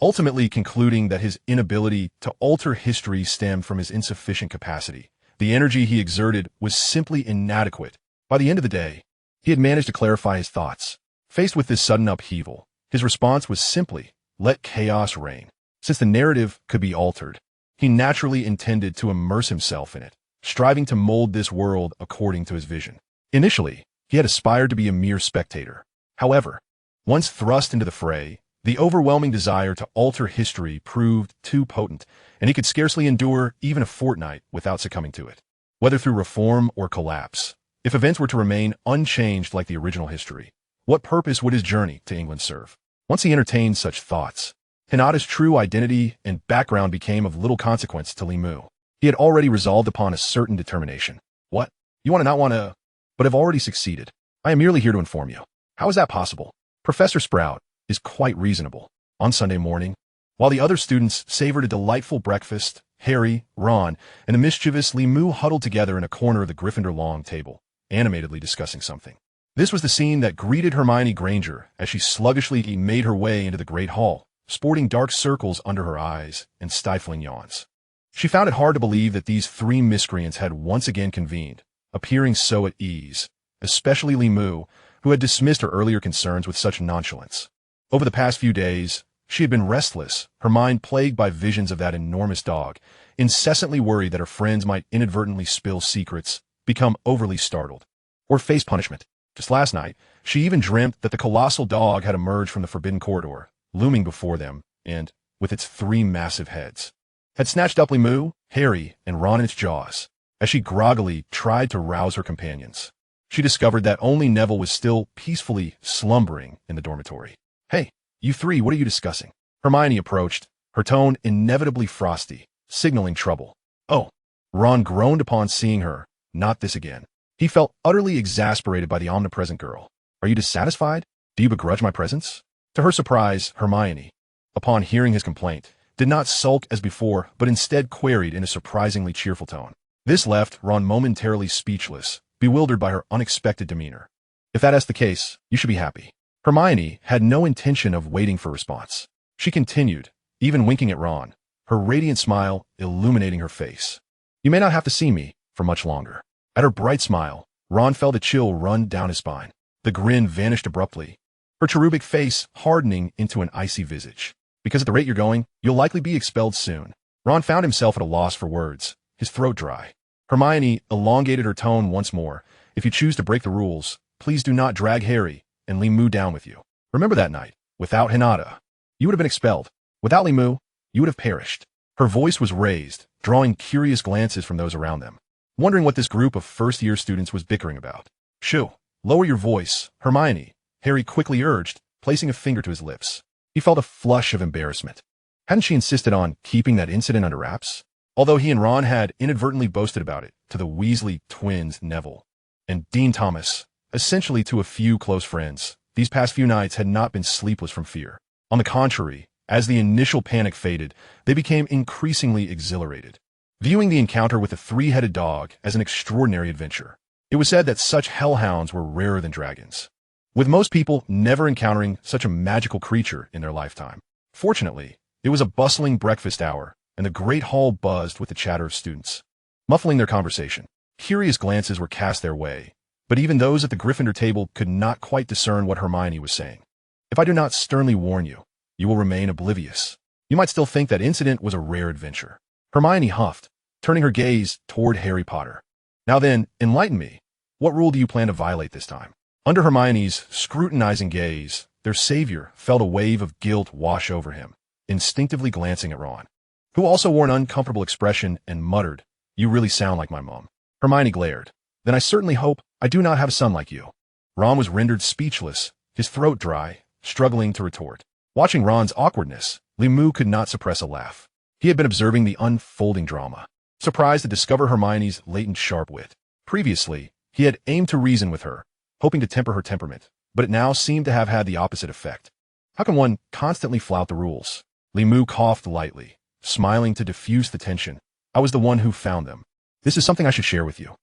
ultimately concluding that his inability to alter history stemmed from his insufficient capacity. The energy he exerted was simply inadequate. By the end of the day, he had managed to clarify his thoughts. Faced with this sudden upheaval, his response was simply, let chaos reign. Since the narrative could be altered, he naturally intended to immerse himself in it, striving to mold this world according to his vision. Initially, he had aspired to be a mere spectator. However, once thrust into the fray, the overwhelming desire to alter history proved too potent, and he could scarcely endure even a fortnight without succumbing to it. Whether through reform or collapse, if events were to remain unchanged like the original history, what purpose would his journey to England serve? Once he entertained such thoughts, Hinata's true identity and background became of little consequence to Li Mu. He had already resolved upon a certain determination. What? You want to not want to? But have already succeeded. I am merely here to inform you. How is that possible? Professor Sprout is quite reasonable. On Sunday morning, while the other students savored a delightful breakfast, Harry, Ron, and the mischievous Li Mu huddled together in a corner of the Gryffindor long table, animatedly discussing something. This was the scene that greeted Hermione Granger as she sluggishly made her way into the great hall, sporting dark circles under her eyes and stifling yawns. She found it hard to believe that these three miscreants had once again convened, appearing so at ease, especially Li Mu, who had dismissed her earlier concerns with such nonchalance. Over the past few days, she had been restless, her mind plagued by visions of that enormous dog, incessantly worried that her friends might inadvertently spill secrets, become overly startled, or face punishment. Just last night, she even dreamt that the colossal dog had emerged from the forbidden corridor, looming before them, and, with its three massive heads, had snatched up Li Mu, Harry, and Ron in its jaws. As she groggily tried to rouse her companions, she discovered that only Neville was still peacefully slumbering in the dormitory. Hey, you three, what are you discussing? Hermione approached, her tone inevitably frosty, signaling trouble. Oh, Ron groaned upon seeing her. Not this again. He felt utterly exasperated by the omnipresent girl. Are you dissatisfied? Do you begrudge my presence? To her surprise, Hermione, upon hearing his complaint, did not sulk as before, but instead queried in a surprisingly cheerful tone. This left Ron momentarily speechless, bewildered by her unexpected demeanor. If that is the case, you should be happy. Hermione had no intention of waiting for a response. She continued, even winking at Ron, her radiant smile illuminating her face. You may not have to see me for much longer. At her bright smile, Ron felt a chill run down his spine. The grin vanished abruptly, her cherubic face hardening into an icy visage. Because at the rate you're going, you'll likely be expelled soon. Ron found himself at a loss for words, his throat dry. Hermione elongated her tone once more. If you choose to break the rules, please do not drag Harry and Li Mu down with you. Remember that night. Without Hinata, you would have been expelled. Without Li Mu, you would have perished. Her voice was raised, drawing curious glances from those around them, wondering what this group of first-year students was bickering about. Shoo, lower your voice, Hermione, Harry quickly urged, placing a finger to his lips. He felt a flush of embarrassment. Hadn't she insisted on keeping that incident under wraps? Although he and Ron had inadvertently boasted about it to the Weasley twins Neville and Dean Thomas, essentially to a few close friends, these past few nights had not been sleepless from fear. On the contrary, as the initial panic faded, they became increasingly exhilarated, viewing the encounter with the three-headed dog as an extraordinary adventure. It was said that such hellhounds were rarer than dragons, with most people never encountering such a magical creature in their lifetime. Fortunately, it was a bustling breakfast hour, and the great hall buzzed with the chatter of students, muffling their conversation. Curious glances were cast their way, but even those at the Gryffindor table could not quite discern what Hermione was saying. If I do not sternly warn you, you will remain oblivious. You might still think that incident was a rare adventure. Hermione huffed, turning her gaze toward Harry Potter. Now then, enlighten me. What rule do you plan to violate this time? Under Hermione's scrutinizing gaze, their savior felt a wave of guilt wash over him, instinctively glancing at Ron, who also wore an uncomfortable expression and muttered, "You really sound like my mom." Hermione glared. "Then I certainly hope I do not have a son like you." Ron was rendered speechless, his throat dry, struggling to retort. Watching Ron's awkwardness, Li Mu could not suppress a laugh. He had been observing the unfolding drama, surprised to discover Hermione's latent sharp wit. Previously, he had aimed to reason with her, hoping to temper her temperament, but it now seemed to have had the opposite effect. How can one constantly flout the rules? Li Mu coughed lightly, smiling to diffuse the tension. "I was the one who found them. This is something I should share with you."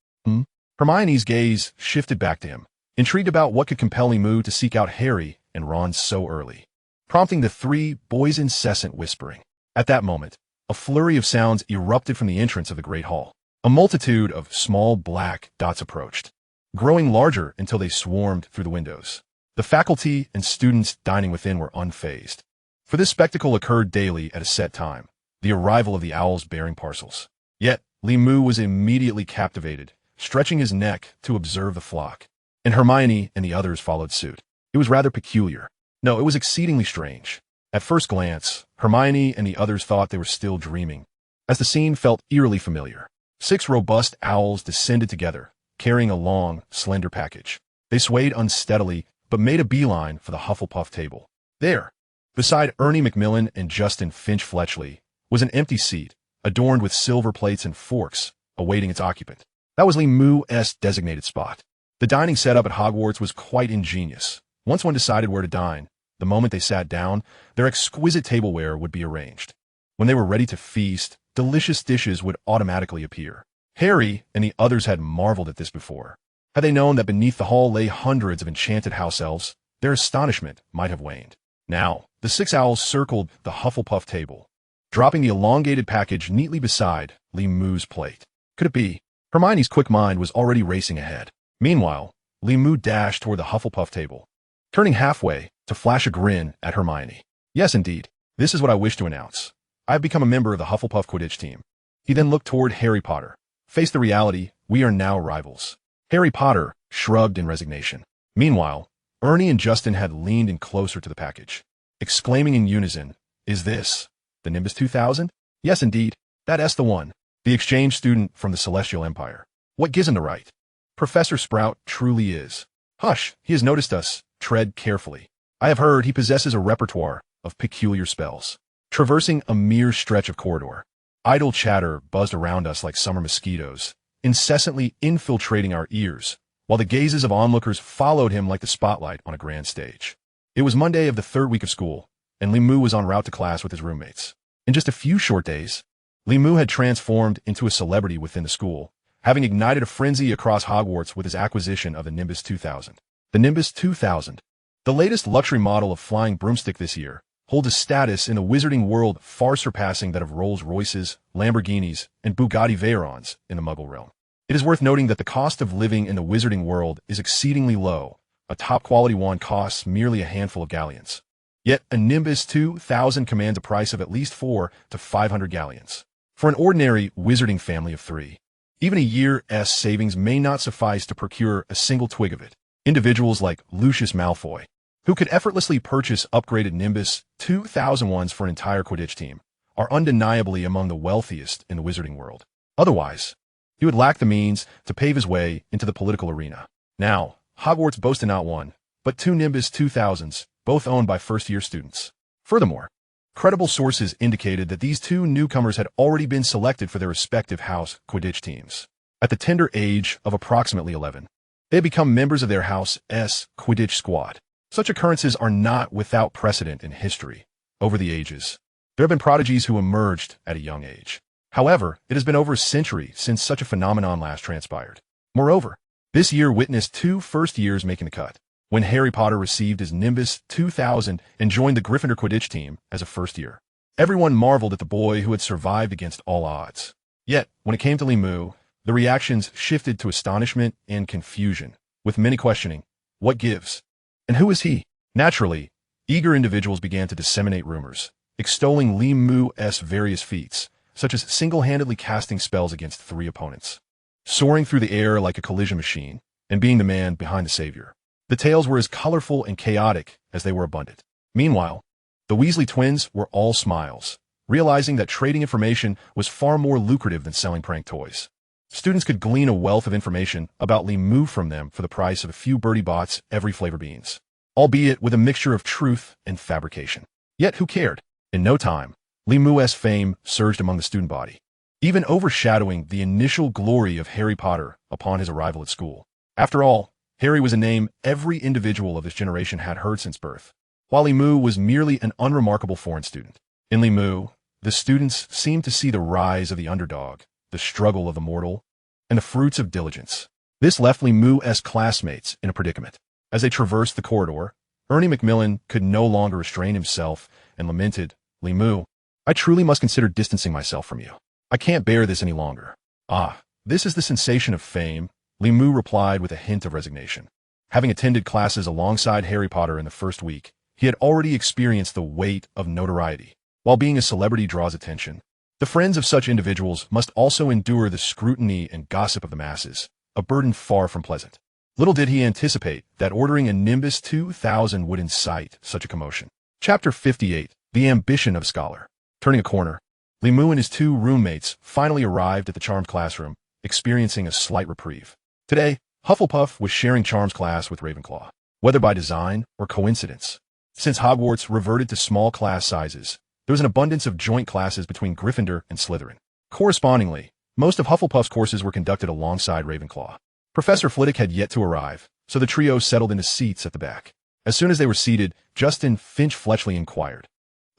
Hermione's gaze shifted back to him, intrigued about what could compel Li Mu to seek out Harry and Ron so early, prompting the three boys' incessant whispering. At that moment, a flurry of sounds erupted from the entrance of the Great Hall. A multitude of small black dots approached, growing larger until they swarmed through the windows. The faculty and students dining within were unfazed, for this spectacle occurred daily at a set time, the arrival of the owls bearing parcels. Yet, Li Mu was immediately captivated, stretching his neck to observe the flock, and Hermione and the others followed suit. It was rather peculiar. No, it was exceedingly strange. At first glance, Hermione and the others thought they were still dreaming, as the scene felt eerily familiar. 6 robust owls descended together, carrying a long, slender package. They swayed unsteadily, but made a beeline for the Hufflepuff table. There, beside Ernie Macmillan and Justin Finch-Fletchley, was an empty seat, adorned with silver plates and forks, awaiting its occupant. That was Li Mu's designated spot. The dining setup at Hogwarts was quite ingenious. Once one decided where to dine, the moment they sat down, their exquisite tableware would be arranged. When they were ready to feast, delicious dishes would automatically appear. Harry and the others had marveled at this before. Had they known that beneath the hall lay hundreds of enchanted house elves, their astonishment might have waned. Now, the 6 owls circled the Hufflepuff table, dropping the elongated package neatly beside Li Mu's plate. Could it be? Hermione's quick mind was already racing ahead. Meanwhile, Li Mu dashed toward the Hufflepuff table, turning halfway to flash a grin at Hermione. "Yes, indeed. This is what I wish to announce. I have become a member of the Hufflepuff Quidditch team." He then looked toward Harry Potter. "Face the reality, we are now rivals." Harry Potter shrugged in resignation. Meanwhile, Ernie and Justin had leaned in closer to the package, exclaiming in unison, "Is this the Nimbus 2000? Yes, indeed. That's the one. The exchange student from the Celestial Empire. What gives him the right? Professor Sprout truly is." "Hush, he has noticed us. Tread carefully. I have heard he possesses a repertoire of peculiar spells." Traversing a mere stretch of corridor, idle chatter buzzed around us like summer mosquitoes, incessantly infiltrating our ears, while the gazes of onlookers followed him like the spotlight on a grand stage. It was Monday of the 3rd week of school, and Li Mu was en route to class with his roommates. In just a few short days, Li Mu had transformed into a celebrity within the school, having ignited a frenzy across Hogwarts with his acquisition of the Nimbus 2000. The Nimbus 2000, the latest luxury model of flying broomstick this year, holds a status in the wizarding world far surpassing that of Rolls-Royces, Lamborghinis, and Bugatti Veyrons in the Muggle realm. It is worth noting that the cost of living in the wizarding world is exceedingly low. A top-quality wand costs merely a handful of galleons. Yet a Nimbus 2000 commands a price of at least 400 to 500 galleons. For an ordinary wizarding family of 3, even a year's savings may not suffice to procure a single twig of it. Individuals like Lucius Malfoy, who could effortlessly purchase upgraded Nimbus 2000 ones for an entire Quidditch team, are undeniably among the wealthiest in the wizarding world. Otherwise, he would lack the means to pave his way into the political arena. Now, Hogwarts boasted not one, but 2 Nimbus 2000s, both owned by first-year students. Furthermore, credible sources indicated that these 2 newcomers had already been selected for their respective house Quidditch teams. At the tender age of approximately 11, they had become members of their house's Quidditch squad. Such occurrences are not without precedent in history. Over the ages, there have been prodigies who emerged at a young age. However, it has been over a century since such a phenomenon last transpired. Moreover, this year witnessed 2 first-years making the cut, when Harry Potter received his Nimbus 2000 and joined the Gryffindor Quidditch team as a first-year. Everyone marveled at the boy who had survived against all odds. Yet, when it came to Limu, the reactions shifted to astonishment and confusion, with many questioning, what gives? And who is he? Naturally, eager individuals began to disseminate rumors, extolling Limu's various feats, such as single-handedly casting spells against 3 opponents, soaring through the air like a collision machine, and being the man behind the savior. The tales were as colorful and chaotic as they were abundant. Meanwhile, the Weasley twins were all smiles, realizing that trading information was far more lucrative than selling prank toys. Students could glean a wealth of information about Limu from them for the price of a few Birdie Bots every flavor beans, albeit with a mixture of truth and fabrication. Yet who cared? In no time, Limu's fame surged among the student body, even overshadowing the initial glory of Harry Potter upon his arrival at school. After all, Harry was a name every individual of this generation had heard since birth, while Limu was merely an unremarkable foreign student. In Limu, the students seemed to see the rise of the underdog, the struggle of the mortal, and the fruits of diligence. This left Limu's classmates in a predicament. As they traversed the corridor, Ernie Macmillan could no longer restrain himself and lamented, Limu, I truly must consider distancing myself from you. I can't bear this any longer. Ah, this is the sensation of fame, Limu replied with a hint of resignation. Having attended classes alongside Harry Potter in the first week, he had already experienced the weight of notoriety. While being a celebrity draws attention, the friends of such individuals must also endure the scrutiny and gossip of the masses, a burden far from pleasant. Little did he anticipate that ordering a Nimbus 2000 would incite such a commotion. Chapter 58, The Ambition of a Scholar. Turning a corner, Limu and his 2 roommates finally arrived at the Charmed classroom, experiencing a slight reprieve. Today, Hufflepuff was sharing Charms class with Ravenclaw, whether by design or coincidence. Since Hogwarts reverted to small class sizes, there was an abundance of joint classes between Gryffindor and Slytherin. Correspondingly, most of Hufflepuff's courses were conducted alongside Ravenclaw. Professor Flitwick had yet to arrive, so the trio settled into seats at the back. As soon as they were seated, Justin Finch-Fletchley inquired,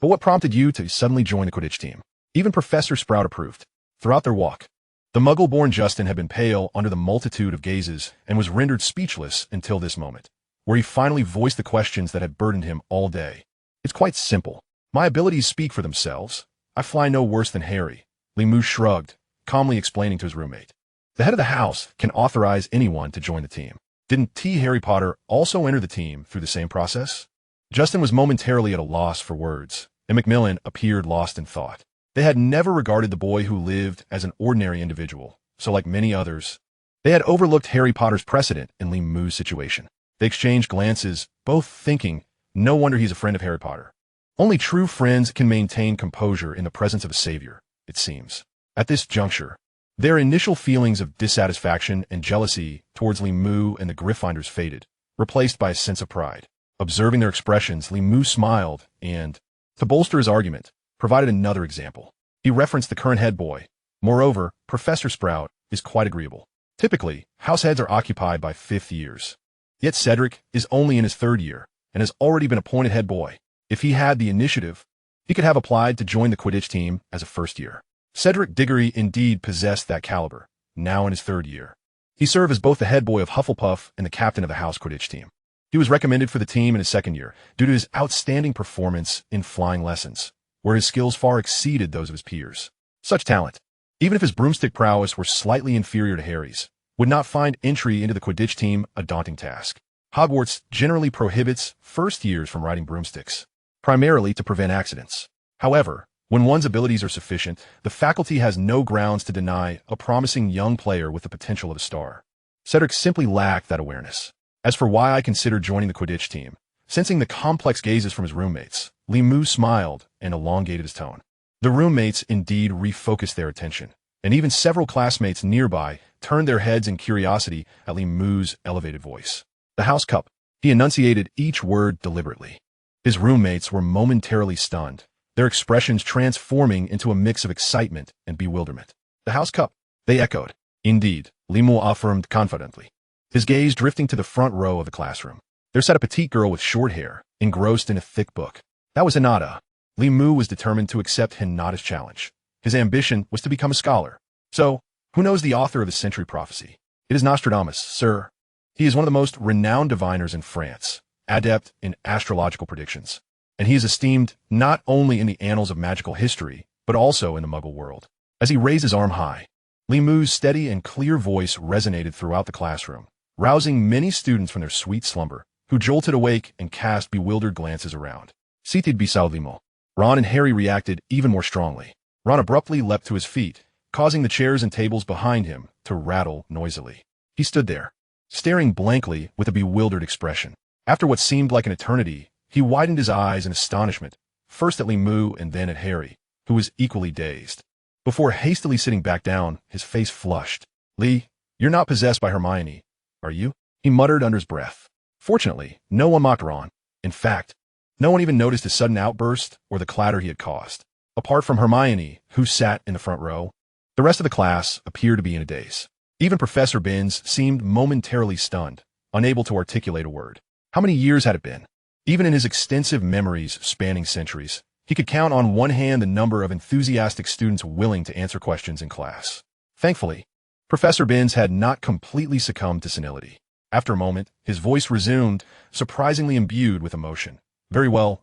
"But what prompted you to suddenly join the Quidditch team?" Even Professor Sprout approved. Throughout their walk, the Muggle-born Justin had been pale under the multitude of gazes and was rendered speechless until this moment, where he finally voiced the questions that had burdened him all day. It's quite simple. My abilities speak for themselves. I fly no worse than Harry. Limu shrugged, calmly explaining to his roommate. The head of the house can authorize anyone to join the team. Didn't Harry Potter also enter the team through the same process? Justin was momentarily at a loss for words, and Macmillan appeared lost in thought. They had never regarded the boy who lived as an ordinary individual, so like many others, they had overlooked Harry Potter's precedent in Limu's situation. They exchanged glances, both thinking, no wonder he's a friend of Harry Potter. Only true friends can maintain composure in the presence of a savior, it seems. At this juncture, their initial feelings of dissatisfaction and jealousy towards Limu and the Gryffindors faded, replaced by a sense of pride. Observing their expressions, Limu smiled and, to bolster his argument, provided another example. He referenced the current head boy. Moreover, Professor Sprout is quite agreeable. Typically, house heads are occupied by 5th years. Yet Cedric is only in his 3rd year and has already been appointed head boy. If he had the initiative, he could have applied to join the Quidditch team as a 1st year. Cedric Diggory indeed possessed that caliber, now in his 3rd year. He served as both the head boy of Hufflepuff and the captain of the house Quidditch team. He was recommended for the team in his second year due to his outstanding performance in flying lessons, where his skills far exceeded those of his peers. Such talent, even if his broomstick prowess were slightly inferior to Harry's, would not find entry into the Quidditch team a daunting task. Hogwarts generally prohibits first years from riding broomsticks, primarily to prevent accidents. However, when one's abilities are sufficient, the faculty has no grounds to deny a promising young player with the potential of a star. Cedric simply lacked that awareness. As for why I considered joining the Quidditch team, sensing the complex gazes from his roommates, Limu smiled and elongated his tone. The roommates indeed refocused their attention, and even several classmates nearby turned their heads in curiosity at Limu's elevated voice. The house cup. He enunciated each word deliberately. His roommates were momentarily stunned, their expressions transforming into a mix of excitement and bewilderment. The house cup, they echoed. Indeed, Limu affirmed confidently, his gaze drifting to the front row of the classroom. There sat a petite girl with short hair, engrossed in a thick book. That was Hinata. Limu was determined to accept Hinata's challenge. His ambition was to become a scholar. So, who knows the author of the Century Prophecy? It is Nostradamus, sir. He is one of the most renowned diviners in France, adept in astrological predictions, and he is esteemed not only in the annals of magical history, but also in the Muggle world. As he raised his arm high, Limu's steady and clear voice resonated throughout the classroom, rousing many students from their sweet slumber, who jolted awake and cast bewildered glances around. Seated beside Limu, Ron and Harry reacted even more strongly. Ron abruptly leapt to his feet, causing the chairs and tables behind him to rattle noisily. He stood there, staring blankly with a bewildered expression. After what seemed like an eternity, he widened his eyes in astonishment, first at Limu and then at Harry, who was equally dazed. Before hastily sitting back down, his face flushed. "Lee, you're not possessed by Hermione, are you?" he muttered under his breath. Fortunately, no one mocked Ron. In fact, no one even noticed his sudden outburst or the clatter he had caused. Apart from Hermione, who sat in the front row, the rest of the class appeared to be in a daze. Even Professor Binns seemed momentarily stunned, unable to articulate a word. How many years had it been? Even in his extensive memories spanning centuries, he could count on one hand the number of enthusiastic students willing to answer questions in class. Thankfully, Professor Binns had not completely succumbed to senility. After a moment, his voice resumed, surprisingly imbued with emotion. Very well,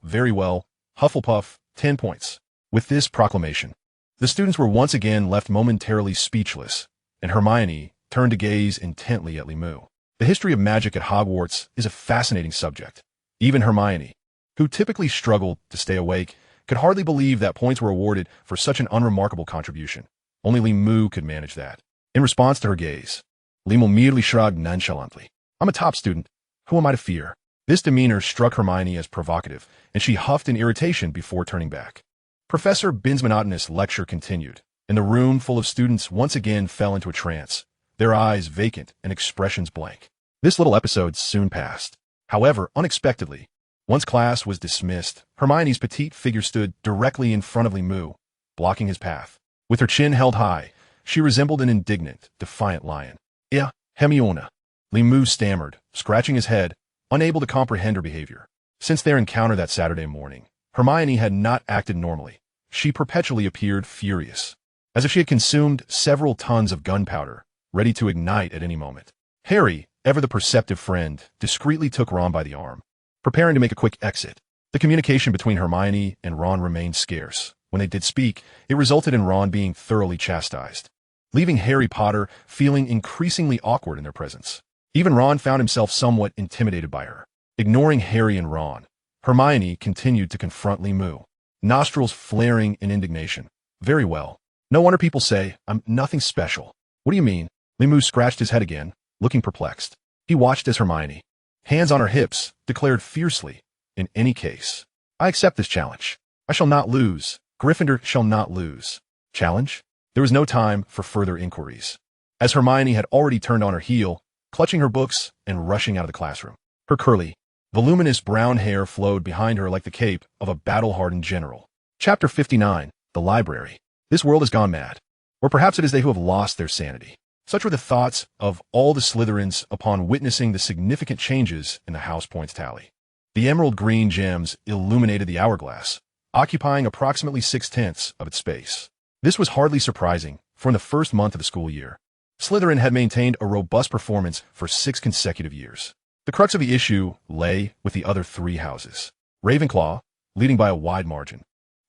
Hufflepuff, 10 points. With this proclamation, the students were once again left momentarily speechless, and Hermione turned to gaze intently at Limu. The history of magic at Hogwarts is a fascinating subject. Even Hermione, who typically struggled to stay awake, could hardly believe that points were awarded for such an unremarkable contribution. Only Limu could manage that. In response to her gaze, Limu merely shrugged nonchalantly. "I'm a top student. Who am I to fear?" This demeanor struck Hermione as provocative, and she huffed in irritation before turning back. Professor Binns' monotonous lecture continued, and the room full of students once again fell into a trance, their eyes vacant and expressions blank. This little episode soon passed. However, unexpectedly, once class was dismissed, Hermione's petite figure stood directly in front of Limu, blocking his path. With her chin held high, she resembled an indignant, defiant lion. "Yeah, Hermione," Limu stammered, scratching his head, unable to comprehend her behavior. Since their encounter that Saturday morning, Hermione had not acted normally. She perpetually appeared furious, as if she had consumed several tons of gunpowder, ready to ignite at any moment. Harry, ever the perceptive friend, discreetly took Ron by the arm, preparing to make a quick exit. The communication between Hermione and Ron remained scarce. When they did speak, it resulted in Ron being thoroughly chastised, leaving Harry Potter feeling increasingly awkward in their presence. Even Ron found himself somewhat intimidated by her. Ignoring Harry and Ron, Hermione continued to confront Limu, nostrils flaring in indignation. "Very well. No wonder people say I'm nothing special." "What do you mean?" Limu scratched his head again, looking perplexed. He watched as Hermione, hands on her hips, declared fiercely, "In any case, I accept this challenge. I shall not lose. Gryffindor shall not lose." Challenge? There was no time for further inquiries, as Hermione had already turned on her heel, clutching her books and rushing out of the classroom. Her curly, voluminous brown hair flowed behind her like the cape of a battle-hardened general. Chapter 59, The Library. This world has gone mad. Or perhaps it is they who have lost their sanity. Such were the thoughts of all the Slytherins upon witnessing the significant changes in the house points tally. The emerald green gems illuminated the hourglass, occupying approximately 6/10 of its space. This was hardly surprising, for in the first month of the school year, Slytherin had maintained a robust performance for 6 consecutive years. The crux of the issue lay with the other three houses. Ravenclaw, leading by a wide margin,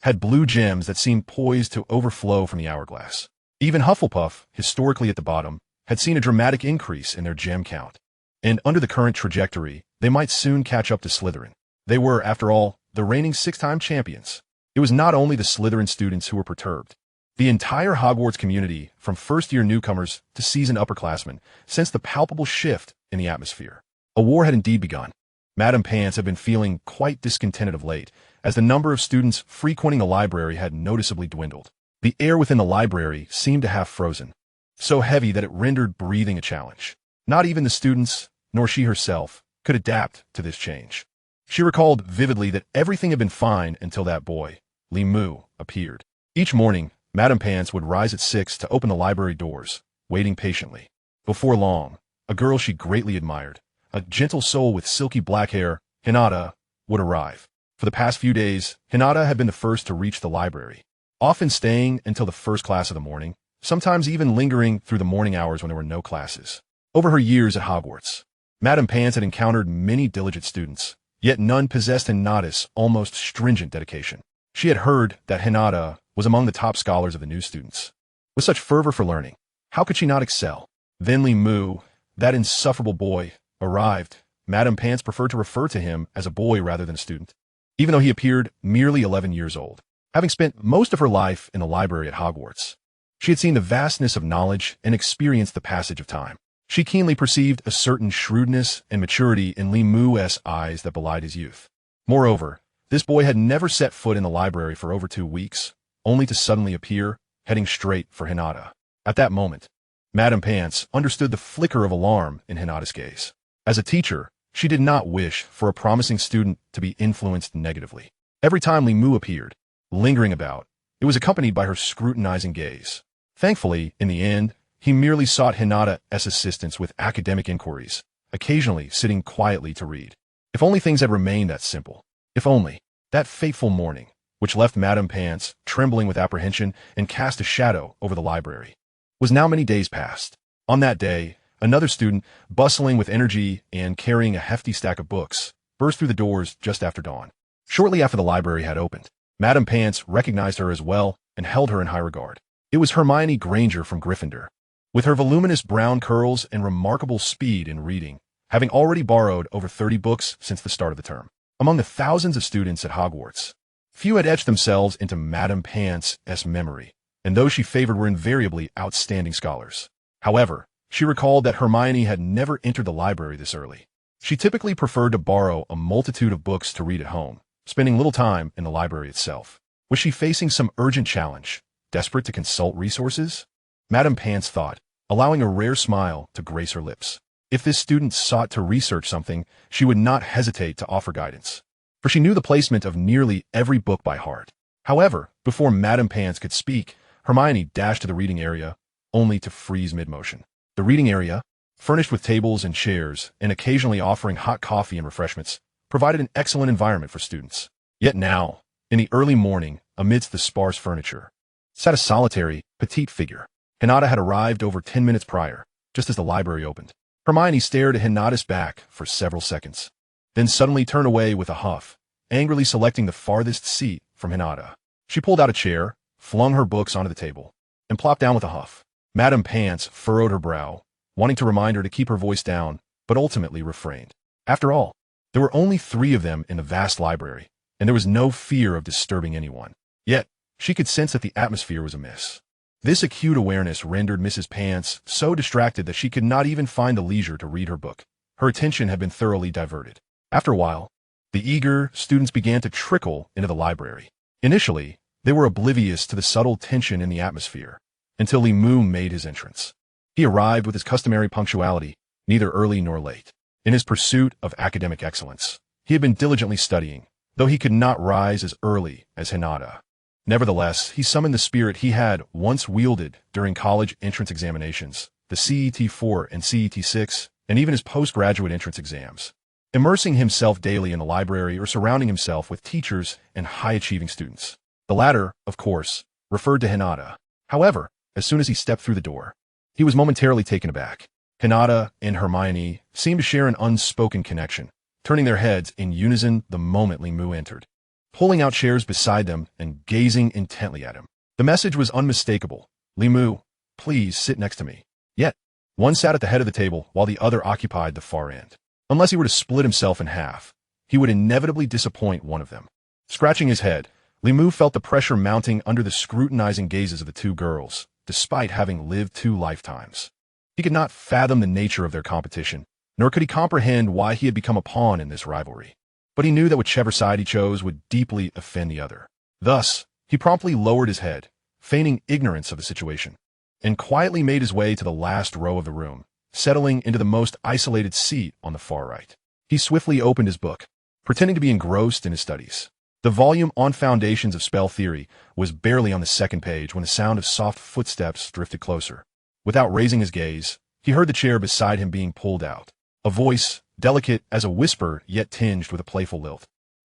had blue gems that seemed poised to overflow from the hourglass. Even Hufflepuff, historically at the bottom, had seen a dramatic increase in their gem count. And under the current trajectory, they might soon catch up to Slytherin. They were, after all, the reigning six-time champions. It was not only the Slytherin students who were perturbed. The entire Hogwarts community, from first-year newcomers to seasoned upperclassmen, sensed the palpable shift in the atmosphere. A war had indeed begun. Madame Pants had been feeling quite discontented of late, as the number of students frequenting the library had noticeably dwindled. The air within the library seemed to have frozen, so heavy that it rendered breathing a challenge. Not even the students, nor she herself, could adapt to this change. She recalled vividly that everything had been fine until that boy, Limu, appeared. Each morning, Madame Pants would rise at 6 to open the library doors, waiting patiently. Before long, a girl she greatly admired, a gentle soul with silky black hair, Hinata, would arrive. For the past few days, Hinata had been the first to reach the library, often staying until the first class of the morning, sometimes even lingering through the morning hours when there were no classes. Over her years at Hogwarts, Madame Pants had encountered many diligent students, yet none possessed Hinata's almost stringent dedication. She had heard that Hinata was among the top scholars of the new students. With such fervor for learning, how could she not excel? Then Limu, that insufferable boy, arrived. Madame Pants preferred to refer to him as a boy rather than a student, even though he appeared merely 11 years old. Having spent most of her life in the library at Hogwarts, she had seen the vastness of knowledge and experienced the passage of time. She keenly perceived a certain shrewdness and maturity in Limu's eyes that belied his youth. Moreover, this boy had never set foot in the library for over 2 weeks, only to suddenly appear, heading straight for Hinata. At that moment, Madame Pants understood the flicker of alarm in Hinata's gaze. As a teacher, she did not wish for a promising student to be influenced negatively. Every time Limu appeared, lingering about, it was accompanied by her scrutinizing gaze. Thankfully, in the end, he merely sought Hinata's assistance with academic inquiries, occasionally sitting quietly to read. If only things had remained that simple. If only. That fateful morning, which left Madame Pants trembling with apprehension and cast a shadow over the library, was now many days past. On that day, another student, bustling with energy and carrying a hefty stack of books, burst through the doors just after dawn. Shortly after the library had opened, Madame Pants recognized her as well and held her in high regard. It was Hermione Granger from Gryffindor. With her voluminous brown curls and remarkable speed in reading, having already borrowed over 30 books since the start of the term. Among the thousands of students at Hogwarts, few had etched themselves into Madame Pants' memory, and those she favored were invariably outstanding scholars. However, she recalled that Hermione had never entered the library this early. She typically preferred to borrow a multitude of books to read at home, spending little time in the library itself. Was she facing some urgent challenge, desperate to consult resources? Madame Pants thought, allowing a rare smile to grace her lips. If this student sought to research something, she would not hesitate to offer guidance, for she knew the placement of nearly every book by heart. However, before Madame Pants could speak, Hermione dashed to the reading area, only to freeze mid-motion. The reading area, furnished with tables and chairs and occasionally offering hot coffee and refreshments, provided an excellent environment for students. Yet now, in the early morning, amidst the sparse furniture, sat a solitary, petite figure. Hinata had arrived over 10 minutes prior, just as the library opened. Hermione stared at Hinata's back for several seconds, then suddenly turned away with a huff, angrily selecting the farthest seat from Hinata. She pulled out a chair, flung her books onto the table, and plopped down with a huff. Madame Pants furrowed her brow, wanting to remind her to keep her voice down, but ultimately refrained. After all, there were only 3 of them in the vast library, and there was no fear of disturbing anyone. Yet, she could sense that the atmosphere was amiss. This acute awareness rendered Mrs. Pants so distracted that she could not even find the leisure to read her book. Her attention had been thoroughly diverted. After a while, the eager students began to trickle into the library. Initially, they were oblivious to the subtle tension in the atmosphere, until Limu made his entrance. He arrived with his customary punctuality, neither early nor late. In his pursuit of academic excellence, he had been diligently studying, though he could not rise as early as Hinata. Nevertheless, he summoned the spirit he had once wielded during college entrance examinations, the CET-4 and CET-6, and even his postgraduate entrance exams, immersing himself daily in the library or surrounding himself with teachers and high-achieving students. The latter, of course, referred to Hinata. However, as soon as he stepped through the door, he was momentarily taken aback. Hinata and Hermione seemed to share an unspoken connection, turning their heads in unison the moment Limu entered, pulling out chairs beside them and gazing intently at him. The message was unmistakable. Limu, please sit next to me. Yet, one sat at the head of the table while the other occupied the far end. Unless he were to split himself in half, he would inevitably disappoint one of them. Scratching his head, Limu felt the pressure mounting under the scrutinizing gazes of the two girls, despite having lived 2 lifetimes. He could not fathom the nature of their competition, nor could he comprehend why he had become a pawn in this rivalry. But he knew that whichever side he chose would deeply offend the other. Thus, he promptly lowered his head, feigning ignorance of the situation, and quietly made his way to the last row of the room, settling into the most isolated seat on the far right. He swiftly opened his book, pretending to be engrossed in his studies. The volume on Foundations of Spell Theory was barely on the 2nd page when the sound of soft footsteps drifted closer. Without raising his gaze, he heard the chair beside him being pulled out. A voice, delicate as a whisper yet tinged with a playful lilt,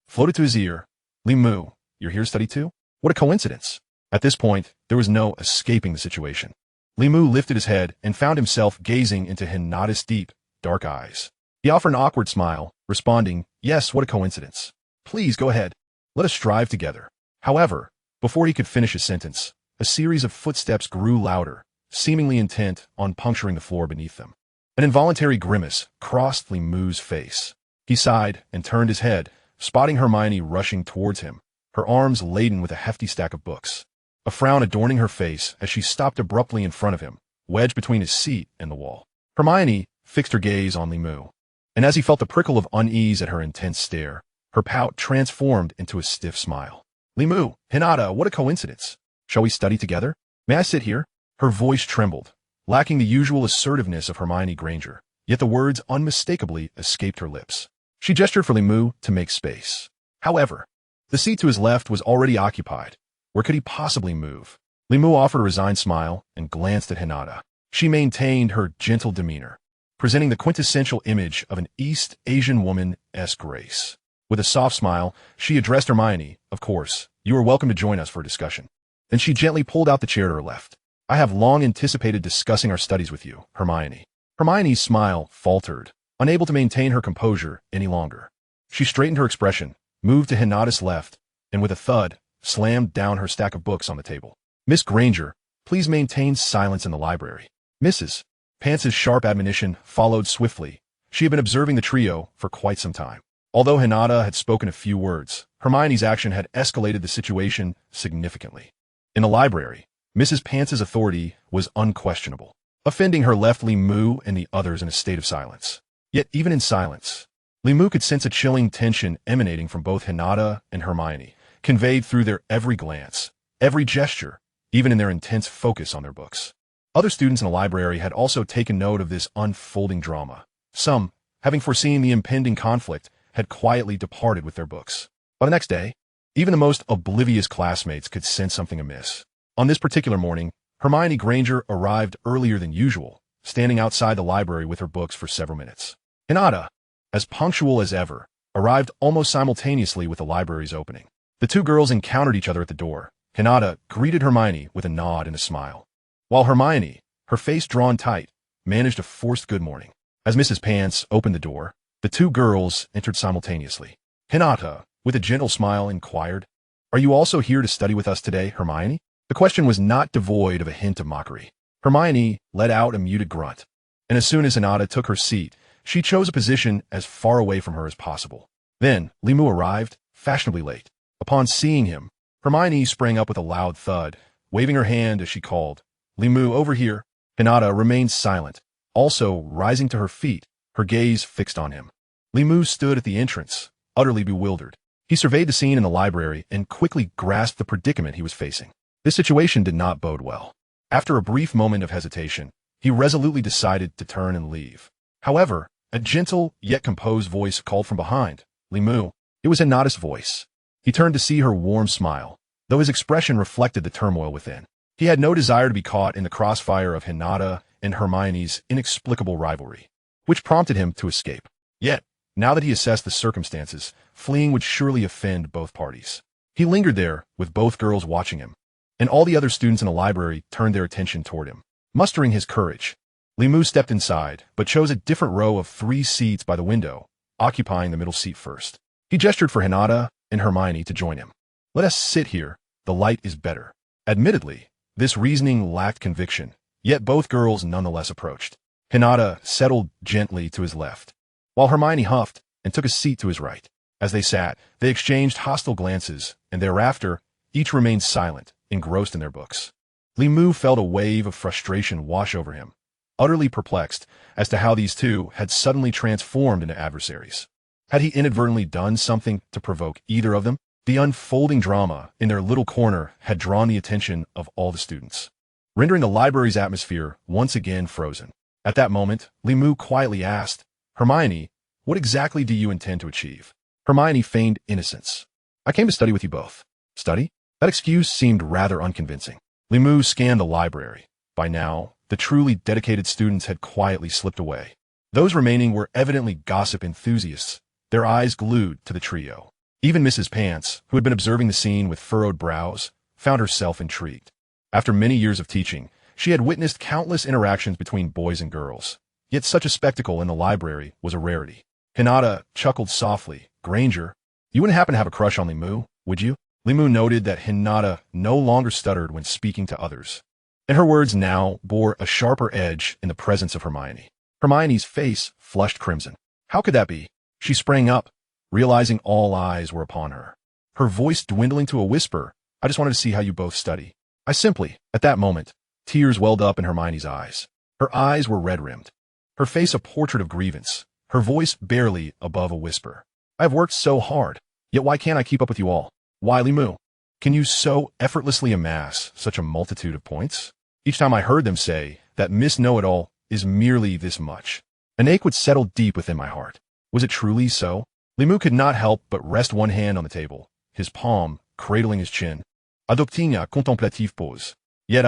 floated to his ear. Limu, you're here to study too? What a coincidence. At this point, there was no escaping the situation. Limu lifted his head and found himself gazing into Hinata's deep, dark eyes. He offered an awkward smile, responding, yes, what a coincidence. Please go ahead. Let us strive together. However, before he could finish his sentence, a series of footsteps grew louder, seemingly intent on puncturing the floor beneath them. An involuntary grimace crossed Limu's face. He sighed and turned his head, spotting Hermione rushing towards him, her arms laden with a hefty stack of books. A frown adorning her face as she stopped abruptly in front of him, wedged between his seat and the wall. Hermione fixed her gaze on Limu, and as he felt the prickle of unease at her intense stare, her pout transformed into a stiff smile. Limu, Hinata, what a coincidence. Shall we study together? May I sit here? Her voice trembled, lacking the usual assertiveness of Hermione Granger, yet the words unmistakably escaped her lips. She gestured for Limu to make space. However, the seat to his left was already occupied. Where could he possibly move? Limu offered a resigned smile and glanced at Hinata. She maintained her gentle demeanor, presenting the quintessential image of an East Asian woman-esque grace. With a soft smile, she addressed Hermione. Of course, you are welcome to join us for a discussion. Then she gently pulled out the chair to her left. I have long anticipated discussing our studies with you, Hermione. Hermione's smile faltered, unable to maintain her composure any longer. She straightened her expression, moved to Hinata's left, and with a thud, slammed down her stack of books on the table. Miss Granger, please maintain silence in the library. Mrs. Pance's sharp admonition followed swiftly. She had been observing the trio for quite some time. Although Hinata had spoken a few words, Hermione's action had escalated the situation significantly. In the library, Mrs. Pance's authority was unquestionable, offending her left Limu and the others in a state of silence. Yet even in silence, Limu could sense a chilling tension emanating from both Hinata and Hermione, conveyed through their every glance, every gesture, even in their intense focus on their books. Other students in the library had also taken note of this unfolding drama. Some, having foreseen the impending conflict, had quietly departed with their books. By the next day, even the most oblivious classmates could sense something amiss. On this particular morning, Hermione Granger arrived earlier than usual, standing outside the library with her books for several minutes. Hinata, as punctual as ever, arrived almost simultaneously with the library's opening. The two girls encountered each other at the door. Hinata greeted Hermione with a nod and a smile, while Hermione, her face drawn tight, managed a forced good morning. As Mrs. Pance opened the door, the two girls entered simultaneously. Hinata, with a gentle smile, inquired, "Are you also here to study with us today, Hermione?" The question was not devoid of a hint of mockery. Hermione let out a muted grunt, and as soon as Hinata took her seat, she chose a position as far away from her as possible. Then, Limu arrived, fashionably late. Upon seeing him, Hermione sprang up with a loud thud, waving her hand as she called, "Limu, over here." Hinata remained silent, also rising to her feet, her gaze fixed on him. Limu stood at the entrance, utterly bewildered. He surveyed the scene in the library and quickly grasped the predicament he was facing. This situation did not bode well. After a brief moment of hesitation, he resolutely decided to turn and leave. However, a gentle yet composed voice called from behind, "Limu." It was Hinata's voice. He turned to see her warm smile, though his expression reflected the turmoil within. He had no desire to be caught in the crossfire of Hinata and Hermione's inexplicable rivalry, which prompted him to escape. Yet, now that he assessed the circumstances, fleeing would surely offend both parties. He lingered there, with both girls watching him, and all the other students in the library turned their attention toward him. Mustering his courage, Li Mu stepped inside, but chose a different row of 3 seats by the window, occupying the middle seat first. He gestured for Hinata and Hermione to join him. Let us sit here. The light is better. Admittedly, this reasoning lacked conviction, yet both girls nonetheless approached. Hinata settled gently to his left, while Hermione huffed and took a seat to his right. As they sat, they exchanged hostile glances, and thereafter, each remained silent, engrossed in their books. Li Mu felt a wave of frustration wash over him, utterly perplexed as to how these two had suddenly transformed into adversaries. Had he inadvertently done something to provoke either of them? The unfolding drama in their little corner had drawn the attention of all the students, rendering the library's atmosphere once again frozen. At that moment, Li Mu quietly asked, Hermione, what exactly do you intend to achieve? Hermione feigned innocence. I came to study with you both. Study? That excuse seemed rather unconvincing. Li Mu scanned the library. By now, the truly dedicated students had quietly slipped away. Those remaining were evidently gossip enthusiasts, their eyes glued to the trio. Even Mrs. Pants, who had been observing the scene with furrowed brows, found herself intrigued. After many years of teaching, she had witnessed countless interactions between boys and girls, yet such a spectacle in the library was a rarity. Hinata chuckled softly. Granger, you wouldn't happen to have a crush on Li Mu, would you? Li Mu noted that Hinata no longer stuttered when speaking to others, and her words now bore a sharper edge in the presence of Hermione. Hermione's face flushed crimson. How could that be? She sprang up, realizing all eyes were upon her. Her voice dwindling to a whisper, I just wanted to see how you both study. At that moment, tears welled up in Hermione's eyes. Her eyes were red-rimmed, her face a portrait of grievance, her voice barely above a whisper. I have worked so hard, yet why can't I keep up with you all? Why, Li Mu? Can you so effortlessly amass such a multitude of points? Each time I heard them say that Miss Know-It-All is merely this much, an ache would settle deep within my heart. Was it truly so? Li Mu could not help but rest one hand on the table, his palm cradling his chin. Adopting a contemplative pose. Yet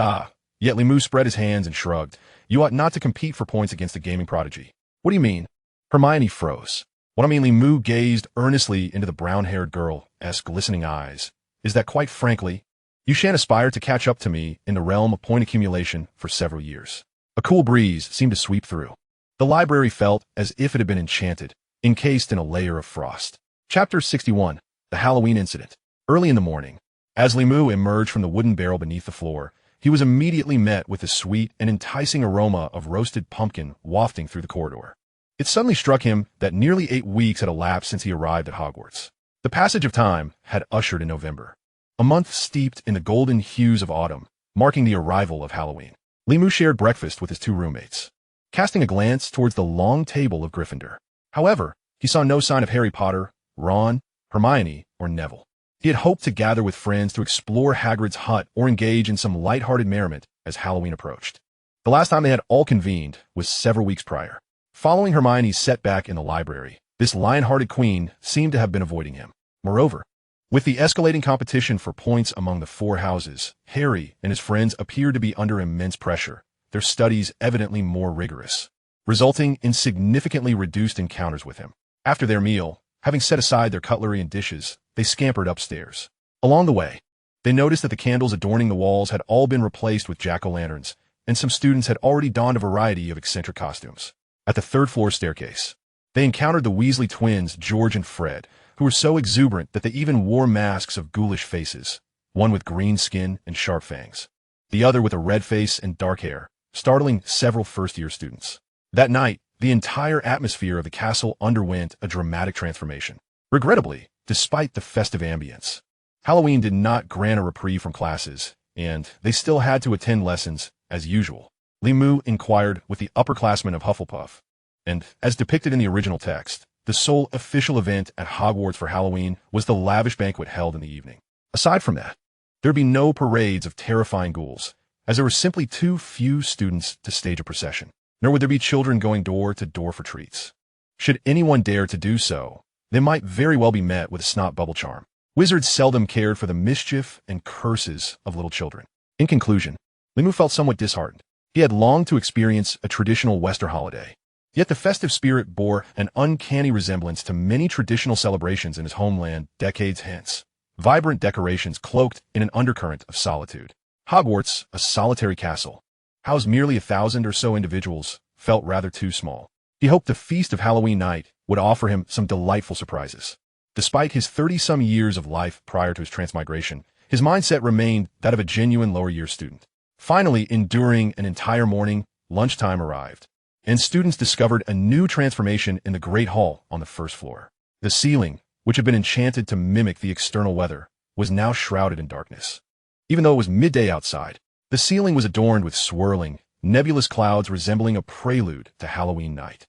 Li Mu spread his hands and shrugged. You ought not to compete for points against a gaming prodigy. What do you mean? Hermione froze. What I mean, Li Mu gazed earnestly into the brown-haired girl's glistening eyes, is that quite frankly, you shan't aspire to catch up to me in the realm of point accumulation for several years. A cool breeze seemed to sweep through. The library felt as if it had been enchanted, encased in a layer of frost. Chapter 61, The Halloween Incident. Early in the morning, as Li Mu emerged from the wooden barrel beneath the floor, he was immediately met with the sweet and enticing aroma of roasted pumpkin wafting through the corridor. It suddenly struck him that nearly 8 weeks had elapsed since he arrived at Hogwarts. The passage of time had ushered in November, a month steeped in the golden hues of autumn, marking the arrival of Halloween. Li Mu shared breakfast with his 2 roommates, casting a glance towards the long table of Gryffindor. However, he saw no sign of Harry Potter, Ron, Hermione, or Neville. He had hoped to gather with friends to explore Hagrid's hut or engage in some light-hearted merriment as Halloween approached. The last time they had all convened was several weeks prior. Following Hermione's setback in the library, this lion-hearted queen seemed to have been avoiding him. Moreover, with the escalating competition for points among the 4 houses, Harry and his friends appeared to be under immense pressure, their studies evidently more rigorous, resulting in significantly reduced encounters with him. After their meal, having set aside their cutlery and dishes, they scampered upstairs. Along the way, they noticed that the candles adorning the walls had all been replaced with jack-o'-lanterns, and some students had already donned a variety of eccentric costumes. At the 3rd-floor staircase, they encountered the Weasley twins, George and Fred, who were so exuberant that they even wore masks of ghoulish faces, one with green skin and sharp fangs, the other with a red face and dark hair, startling several first-year students. That night, the entire atmosphere of the castle underwent a dramatic transformation. Regrettably, despite the festive ambience, Halloween did not grant a reprieve from classes, and they still had to attend lessons as usual. Li Mu inquired with the upperclassmen of Hufflepuff, and, as depicted in the original text, the sole official event at Hogwarts for Halloween was the lavish banquet held in the evening. Aside from that, there would be no parades of terrifying ghouls, as there were simply too few students to stage a procession, nor would there be children going door to door for treats. Should anyone dare to do so, they might very well be met with a snot bubble charm. Wizards seldom cared for the mischief and curses of little children. In conclusion, Li Mu felt somewhat disheartened. He had longed to experience a traditional Western holiday, yet the festive spirit bore an uncanny resemblance to many traditional celebrations in his homeland decades hence. Vibrant decorations cloaked in an undercurrent of solitude. Hogwarts, a solitary castle, house merely 1,000 or so individuals, felt rather too small. He hoped the feast of Halloween night would offer him some delightful surprises. Despite his 30-some years of life prior to his transmigration, his mindset remained that of a genuine lower-year student. Finally, enduring an entire morning, lunchtime arrived, and students discovered a new transformation in the Great Hall on the first floor. The ceiling, which had been enchanted to mimic the external weather, was now shrouded in darkness. Even though it was midday outside, the ceiling was adorned with swirling, nebulous clouds resembling a prelude to Halloween night.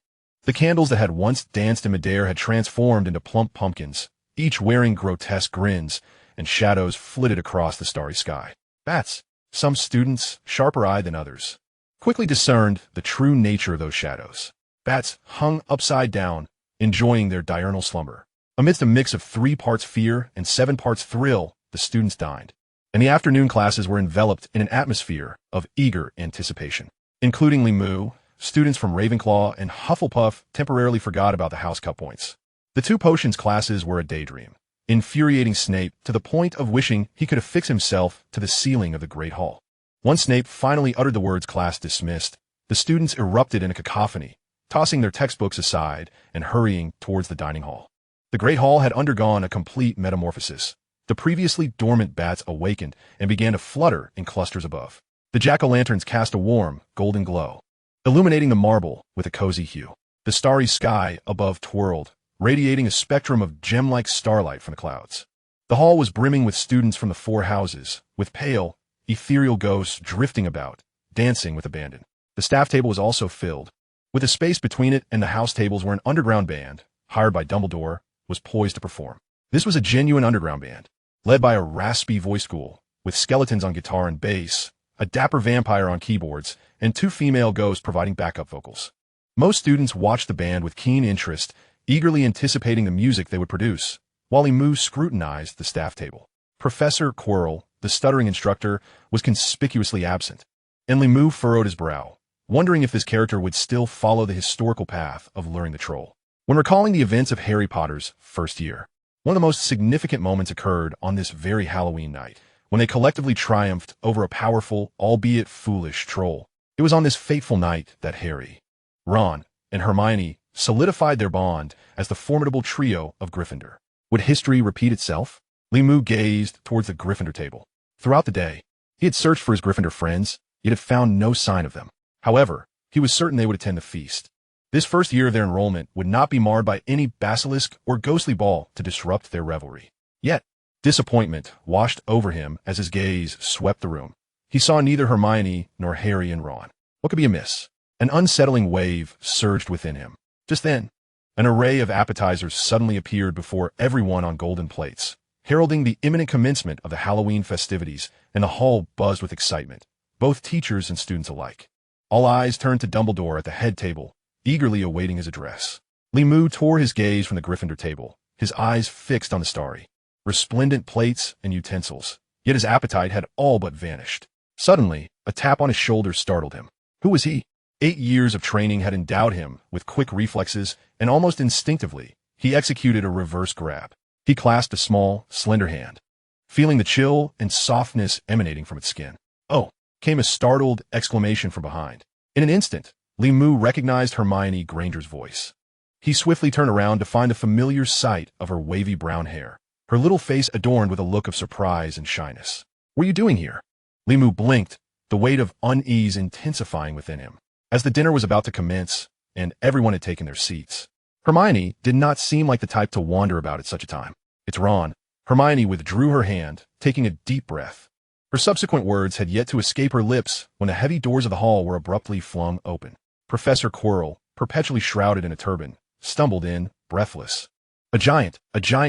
The candles that had once danced in midair had transformed into plump pumpkins, each wearing grotesque grins, and shadows flitted across the starry sky. Bats, some students, sharper-eyed than others, quickly discerned the true nature of those shadows. Bats hung upside down, enjoying their diurnal slumber. Amidst a mix of 3 parts fear and 7 parts thrill, the students dined, and the afternoon classes were enveloped in an atmosphere of eager anticipation. Including Limu, students from Ravenclaw and Hufflepuff temporarily forgot about the house cut points. The 2 potions classes were a daydream, infuriating Snape to the point of wishing he could affix himself to the ceiling of the Great Hall. Once Snape finally uttered the words "class dismissed," the students erupted in a cacophony, tossing their textbooks aside and hurrying towards the dining hall. The Great Hall had undergone a complete metamorphosis. The previously dormant bats awakened and began to flutter in clusters above. The jack-o'-lanterns cast a warm, golden glow, illuminating the marble with a cozy hue. The starry sky above twirled, radiating a spectrum of gem-like starlight from the clouds. The hall was brimming with students from the 4 houses, with pale, ethereal ghosts drifting about, dancing with abandon. The staff table was also filled, with a space between it and the house tables where an underground band, hired by Dumbledore, was poised to perform. This was a genuine underground band, led by a raspy voice ghoul, with skeletons on guitar and bass, a dapper vampire on keyboards, and 2 female ghosts providing backup vocals. Most students watched the band with keen interest, eagerly anticipating the music they would produce, while Limu scrutinized the staff table. Professor Quirrell, the stuttering instructor, was conspicuously absent, and Limu furrowed his brow, wondering if this character would still follow the historical path of luring the troll. When recalling the events of Harry Potter's first year, one of the most significant moments occurred on this very Halloween night, when they collectively triumphed over a powerful, albeit foolish, troll. It was on this fateful night that Harry, Ron, and Hermione solidified their bond as the formidable trio of Gryffindor. Would history repeat itself? Limu gazed towards the Gryffindor table. Throughout the day, he had searched for his Gryffindor friends, yet had found no sign of them. However, he was certain they would attend the feast. This first year of their enrollment would not be marred by any basilisk or ghostly ball to disrupt their revelry. Yet, disappointment washed over him as his gaze swept the room. He saw neither Hermione nor Harry and Ron. What could be amiss? An unsettling wave surged within him. Just then, an array of appetizers suddenly appeared before everyone on golden plates, heralding the imminent commencement of the Halloween festivities, and the hall buzzed with excitement, both teachers and students alike. All eyes turned to Dumbledore at the head table, eagerly awaiting his address. Limu tore his gaze from the Gryffindor table, his eyes fixed on the starry, resplendent plates and utensils, yet his appetite had all but vanished. Suddenly, a tap on his shoulder startled him. Who was he? 8 years of training had endowed him with quick reflexes, and almost instinctively, he executed a reverse grab. He clasped a small, slender hand, feeling the chill and softness emanating from its skin. "Oh!" came a startled exclamation from behind. In an instant, Limu recognized Hermione Granger's voice. He swiftly turned around to find the familiar sight of her wavy brown hair, her little face adorned with a look of surprise and shyness. "What are you doing here?" Limu blinked, the weight of unease intensifying within him. As the dinner was about to commence, and everyone had taken their seats, Hermione did not seem like the type to wander about at such a time. "It's Ron." Hermione withdrew her hand, taking a deep breath. Her subsequent words had yet to escape her lips when the heavy doors of the hall were abruptly flung open. Professor Quirrell, perpetually shrouded in a turban, stumbled in, breathless. A giant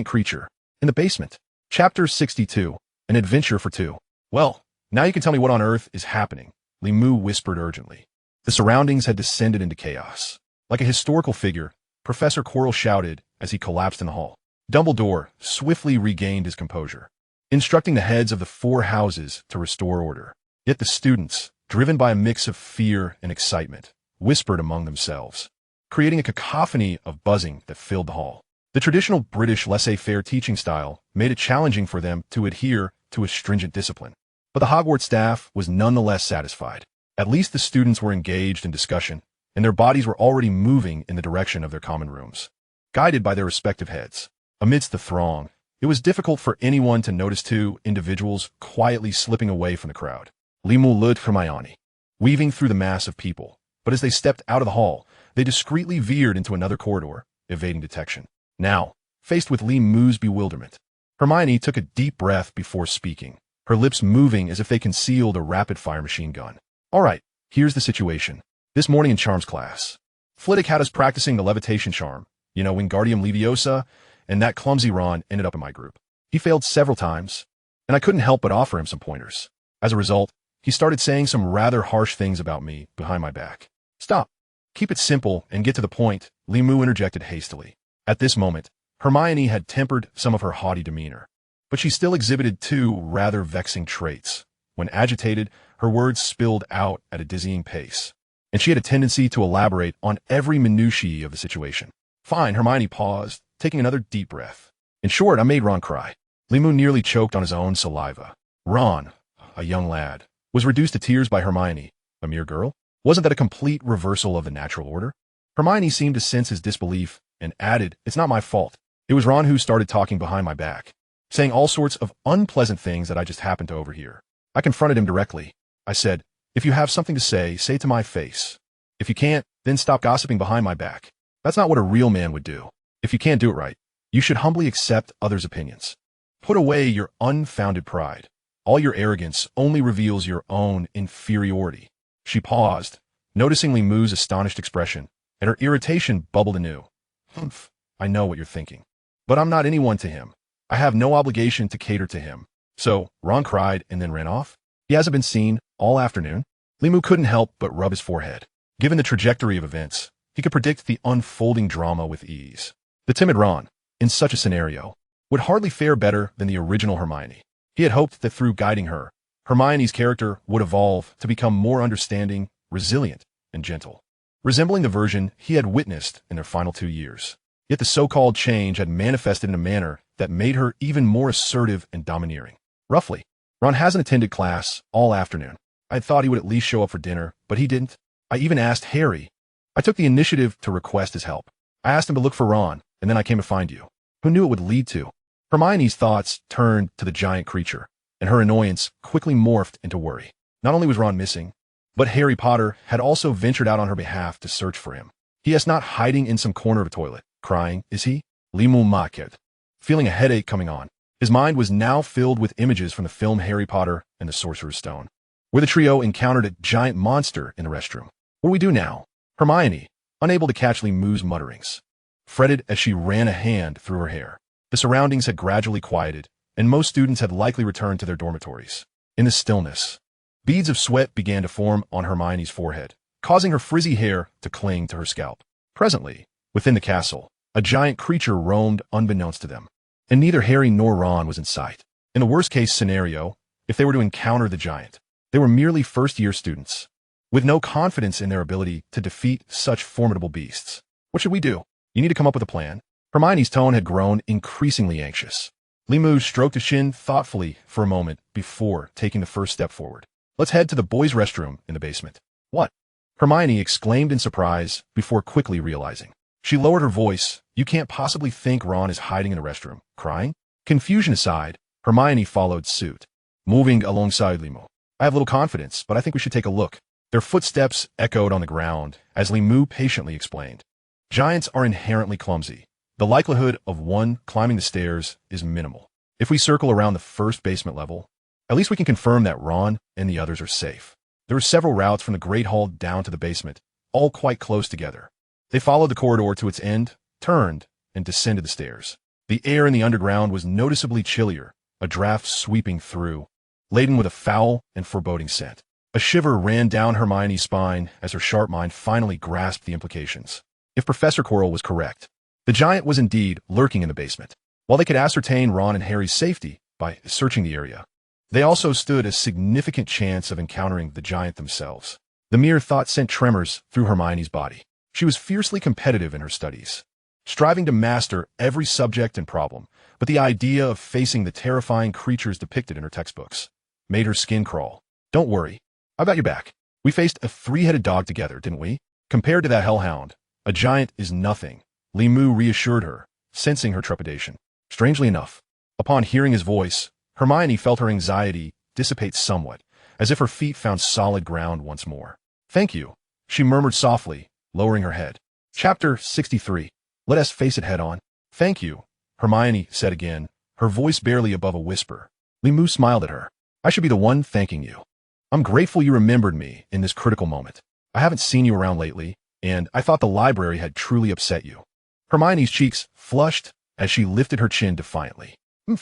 creature, in the basement. Chapter 62, An Adventure for Two. "Well, now you can tell me what on earth is happening," Limu whispered urgently. The surroundings had descended into chaos. Like a historical figure, Professor Quirrell shouted as he collapsed in the hall. Dumbledore swiftly regained his composure, instructing the heads of the 4 houses to restore order. Yet the students, driven by a mix of fear and excitement, whispered among themselves, creating a cacophony of buzzing that filled the hall. The traditional British laissez-faire teaching style made it challenging for them to adhere to a stringent discipline. But the Hogwarts staff was nonetheless satisfied. At least the students were engaged in discussion, and their bodies were already moving in the direction of their common rooms, guided by their respective heads. Amidst the throng, it was difficult for anyone to notice two individuals quietly slipping away from the crowd. Limu looked for Hermione, weaving through the mass of people, but as they stepped out of the hall, they discreetly veered into another corridor, evading detection. Now, faced with Limu's bewilderment, Hermione took a deep breath before speaking, her lips moving as if they concealed a rapid-fire machine gun. All right, here's the situation. This morning in Charms class, Flitwick had us practicing the levitation charm, Wingardium Leviosa, and that clumsy Ron ended up in my group. He failed several times, and I couldn't help but offer him some pointers. As a result, he started saying some rather harsh things about me behind my back. Stop. Keep it simple and get to the point, Limu interjected hastily. At this moment, Hermione had tempered some of her haughty demeanor, but she still exhibited two rather vexing traits. When agitated, her words spilled out at a dizzying pace, and she had a tendency to elaborate on every minutiae of the situation. Fine, Hermione paused, taking another deep breath. In short, I made Ron cry. Limu nearly choked on his own saliva. Ron, a young lad, was reduced to tears by Hermione, a mere girl? Wasn't that a complete reversal of the natural order? Hermione seemed to sense his disbelief and added, it's not my fault. It was Ron who started talking behind my back, saying all sorts of unpleasant things that I just happened to overhear. I confronted him directly. I said, if you have something to say to my face. If you can't, then stop gossiping behind my back. That's not what a real man would do. If you can't do it right, you should humbly accept others' opinions. Put away your unfounded pride. All your arrogance only reveals your own inferiority. She paused, noticing Limu's astonished expression, and her irritation bubbled anew. Humph, I know what you're thinking. But I'm not anyone to him. I have no obligation to cater to him. So, Ron cried and then ran off. He hasn't been seen all afternoon. Limu couldn't help but rub his forehead. Given the trajectory of events, he could predict the unfolding drama with ease. The timid Ron, in such a scenario, would hardly fare better than the original Hermione. He had hoped that through guiding her, Hermione's character would evolve to become more understanding, resilient, and gentle, resembling the version he had witnessed in their final 2 years. Yet the so-called change had manifested in a manner that made her even more assertive and domineering. Roughly, Ron hasn't attended class all afternoon. I had thought he would at least show up for dinner, but he didn't. I even asked Harry. I took the initiative to request his help. I asked him to look for Ron, and then I came to find you. Who knew it would lead to? Hermione's thoughts turned to the giant creature, and her annoyance quickly morphed into worry. Not only was Ron missing, but Harry Potter had also ventured out on her behalf to search for him. He is not hiding in some corner of a toilet, crying, is he? Limu Maket, feeling a headache coming on. His mind was now filled with images from the film Harry Potter and the Sorcerer's Stone, where the trio encountered a giant monster in the restroom. What do we do now? Hermione, unable to catch Limu's mutterings, fretted as she ran a hand through her hair. The surroundings had gradually quieted, and most students had likely returned to their dormitories. In the stillness, beads of sweat began to form on Hermione's forehead, causing her frizzy hair to cling to her scalp. Presently, within the castle, a giant creature roamed unbeknownst to them, and neither Harry nor Ron was in sight. In the worst-case scenario, if they were to encounter the giant, they were merely first-year students, with no confidence in their ability to defeat such formidable beasts. What should we do? You need to come up with a plan. Hermione's tone had grown increasingly anxious. Limu stroked his chin thoughtfully for a moment before taking the first step forward. Let's head to the boys' restroom in the basement. What? Hermione exclaimed in surprise before quickly realizing. She lowered her voice. You can't possibly think Ron is hiding in the restroom, crying? Confusion aside, Hermione followed suit, moving alongside Limu. I have little confidence, but I think we should take a look. Their footsteps echoed on the ground as Limu patiently explained. Giants are inherently clumsy. The likelihood of one climbing the stairs is minimal. If we circle around the first basement level, at least we can confirm that Ron and the others are safe. There are several routes from the Great Hall down to the basement, all quite close together. They followed the corridor to its end, turned, and descended the stairs. The air in the underground was noticeably chillier, a draft sweeping through, laden with a foul and foreboding scent. A shiver ran down Hermione's spine as her sharp mind finally grasped the implications. If Professor Quirrell was correct, the giant was indeed lurking in the basement. While they could ascertain Ron and Harry's safety by searching the area, they also stood a significant chance of encountering the giant themselves. The mere thought sent tremors through Hermione's body. She was fiercely competitive in her studies, striving to master every subject and problem, but the idea of facing the terrifying creatures depicted in her textbooks made her skin crawl. Don't worry, I've got your back. We faced a three-headed dog together, didn't we? Compared to that hellhound, a giant is nothing, Limu reassured her, sensing her trepidation. Strangely enough, upon hearing his voice, Hermione felt her anxiety dissipate somewhat, as if her feet found solid ground once more. Thank you, she murmured softly, lowering her head. Chapter 63. Let us face it head on. Thank you, Hermione said again, her voice barely above a whisper. Limu smiled at her. I should be the one thanking you. I'm grateful you remembered me in this critical moment. I haven't seen you around lately, and I thought the library had truly upset you. Hermione's cheeks flushed as she lifted her chin defiantly.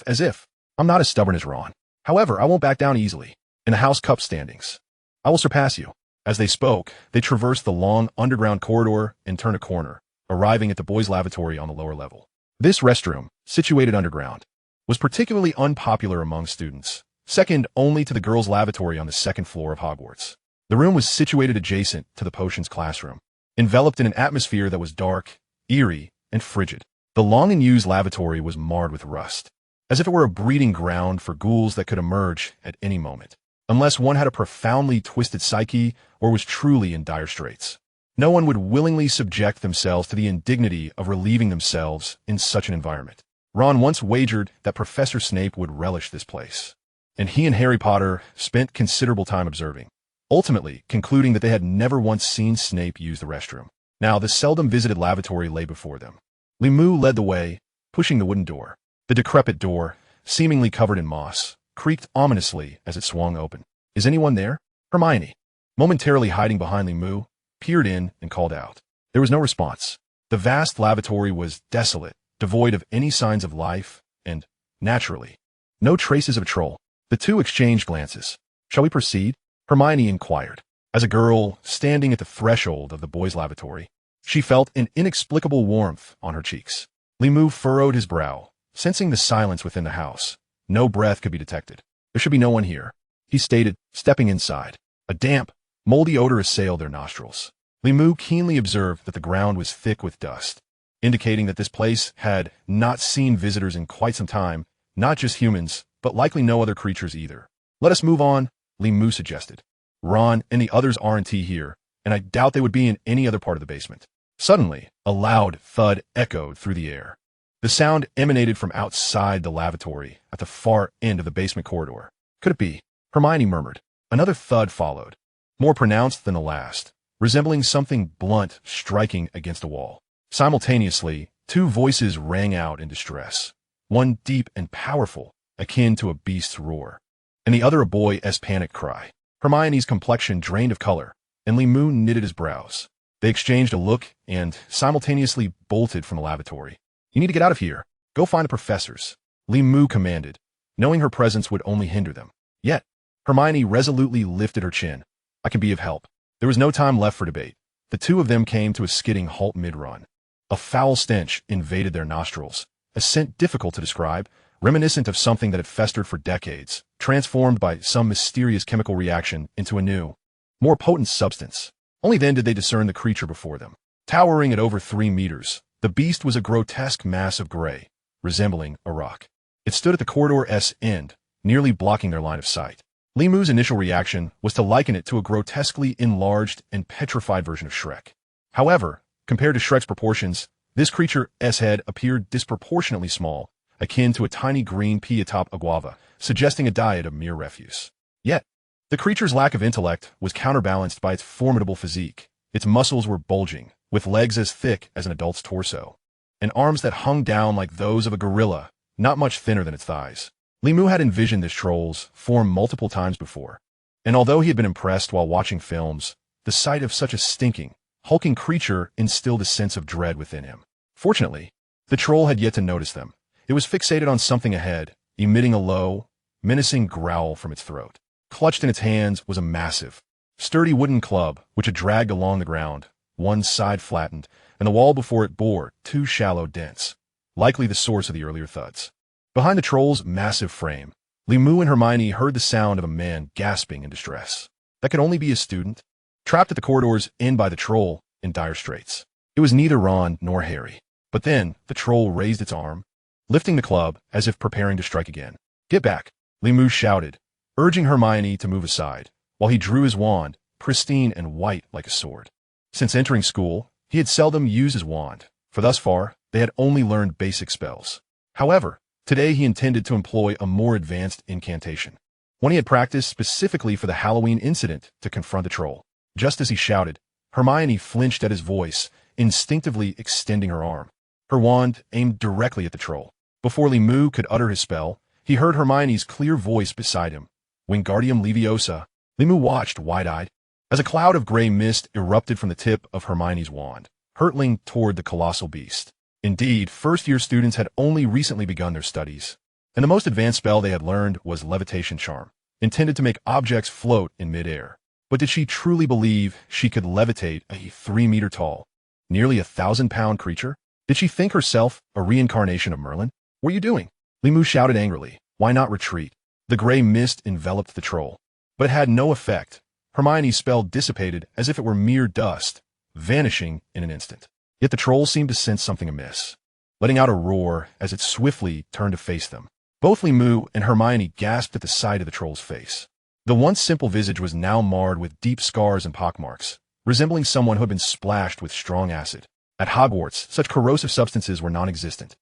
As if. I'm not as stubborn as Ron. However, I won't back down easily. In the House Cup standings, I will surpass you. As they spoke, they traversed the long underground corridor and turned a corner, arriving at the boys' lavatory on the lower level. This restroom, situated underground, was particularly unpopular among students, second only to the girls' lavatory on the second floor of Hogwarts. The room was situated adjacent to the potions classroom, enveloped in an atmosphere that was dark, eerie, and frigid. The long and used lavatory was marred with rust, as if it were a breeding ground for ghouls that could emerge at any moment, unless one had a profoundly twisted psyche or was truly in dire straits. No one would willingly subject themselves to the indignity of relieving themselves in such an environment. Ron once wagered that Professor Snape would relish this place, and he and Harry Potter spent considerable time observing, ultimately concluding that they had never once seen Snape use the restroom. Now, the seldom visited lavatory lay before them. Limu led the way, pushing the wooden door. The decrepit door, seemingly covered in moss, creaked ominously as it swung open. Is anyone there? Hermione, momentarily hiding behind Limu, peered in and called out. There was no response. The vast lavatory was desolate, devoid of any signs of life, and, naturally, no traces of a troll. The two exchanged glances. Shall we proceed? Hermione inquired. As a girl standing at the threshold of the boys' lavatory, she felt an inexplicable warmth on her cheeks. Limu furrowed his brow, sensing the silence within the house. No breath could be detected. There should be no one here, he stated, stepping inside. A damp, moldy odor assailed their nostrils. Limu keenly observed that the ground was thick with dust, indicating that this place had not seen visitors in quite some time, not just humans, but likely no other creatures either. Let us move on, Limu suggested. Ron and the others aren't here, and I doubt they would be in any other part of the basement. Suddenly, a loud thud echoed through the air. The sound emanated from outside the lavatory at the far end of the basement corridor. Could it be? Hermione murmured. Another thud followed, more pronounced than the last, resembling something blunt striking against a wall. Simultaneously, two voices rang out in distress, one deep and powerful, akin to a beast's roar, and the other a boy's panic cry. Hermione's complexion drained of color, and Limu knitted his brows. They exchanged a look and simultaneously bolted from the lavatory. You need to get out of here. Go find the professors, Limu commanded, knowing her presence would only hinder them. Yet, Hermione resolutely lifted her chin. I can be of help. There was no time left for debate. The two of them came to a skidding halt mid-run. A foul stench invaded their nostrils, a scent difficult to describe, reminiscent of something that had festered for decades, transformed by some mysterious chemical reaction into a new, more potent substance. Only then did they discern the creature before them. Towering at over 3 meters, the beast was a grotesque mass of gray, resembling a rock. It stood at the corridor's end, nearly blocking their line of sight. Limu's initial reaction was to liken it to a grotesquely enlarged and petrified version of Shrek. However, compared to Shrek's proportions, this creature's head appeared disproportionately small, akin to a tiny green pea atop a guava, suggesting a diet of mere refuse. Yet, the creature's lack of intellect was counterbalanced by its formidable physique. Its muscles were bulging, with legs as thick as an adult's torso, and arms that hung down like those of a gorilla, not much thinner than its thighs. Limu had envisioned this troll's form multiple times before, and although he had been impressed while watching films, the sight of such a stinking, hulking creature instilled a sense of dread within him. Fortunately, the troll had yet to notice them. It was fixated on something ahead, emitting a low, menacing growl from its throat. Clutched in its hands was a massive, sturdy wooden club which had dragged along the ground, one side flattened, and the wall before it bore 2 shallow dents, likely the source of the earlier thuds. Behind the troll's massive frame, Limu and Hermione heard the sound of a man gasping in distress. That could only be a student, trapped at the corridor's end by the troll, in dire straits. It was neither Ron nor Harry. But then, the troll raised its arm, lifting the club as if preparing to strike again. Get back, Limu shouted, urging Hermione to move aside, while he drew his wand, pristine and white like a sword. Since entering school, he had seldom used his wand, for thus far, they had only learned basic spells. However, today he intended to employ a more advanced incantation, one he had practiced specifically for the Halloween incident to confront the troll. Just as he shouted, Hermione flinched at his voice, instinctively extending her arm. Her wand aimed directly at the troll. Before Limu could utter his spell, he heard Hermione's clear voice beside him. Wingardium Leviosa. Limu watched wide-eyed as a cloud of gray mist erupted from the tip of Hermione's wand, hurtling toward the colossal beast. Indeed, first-year students had only recently begun their studies, and the most advanced spell they had learned was Levitation Charm, intended to make objects float in mid-air. But did she truly believe she could levitate a 3-meter-tall, nearly 1,000-pound creature? Did she think herself a reincarnation of Merlin? What are you doing? Limu shouted angrily. Why not retreat? The gray mist enveloped the troll, but it had no effect. Hermione's spell dissipated as if it were mere dust, vanishing in an instant. Yet the troll seemed to sense something amiss, letting out a roar as it swiftly turned to face them. Both Limu and Hermione gasped at the sight of the troll's face. The once simple visage was now marred with deep scars and pockmarks, resembling someone who had been splashed with strong acid. At Hogwarts, such corrosive substances were non-existent.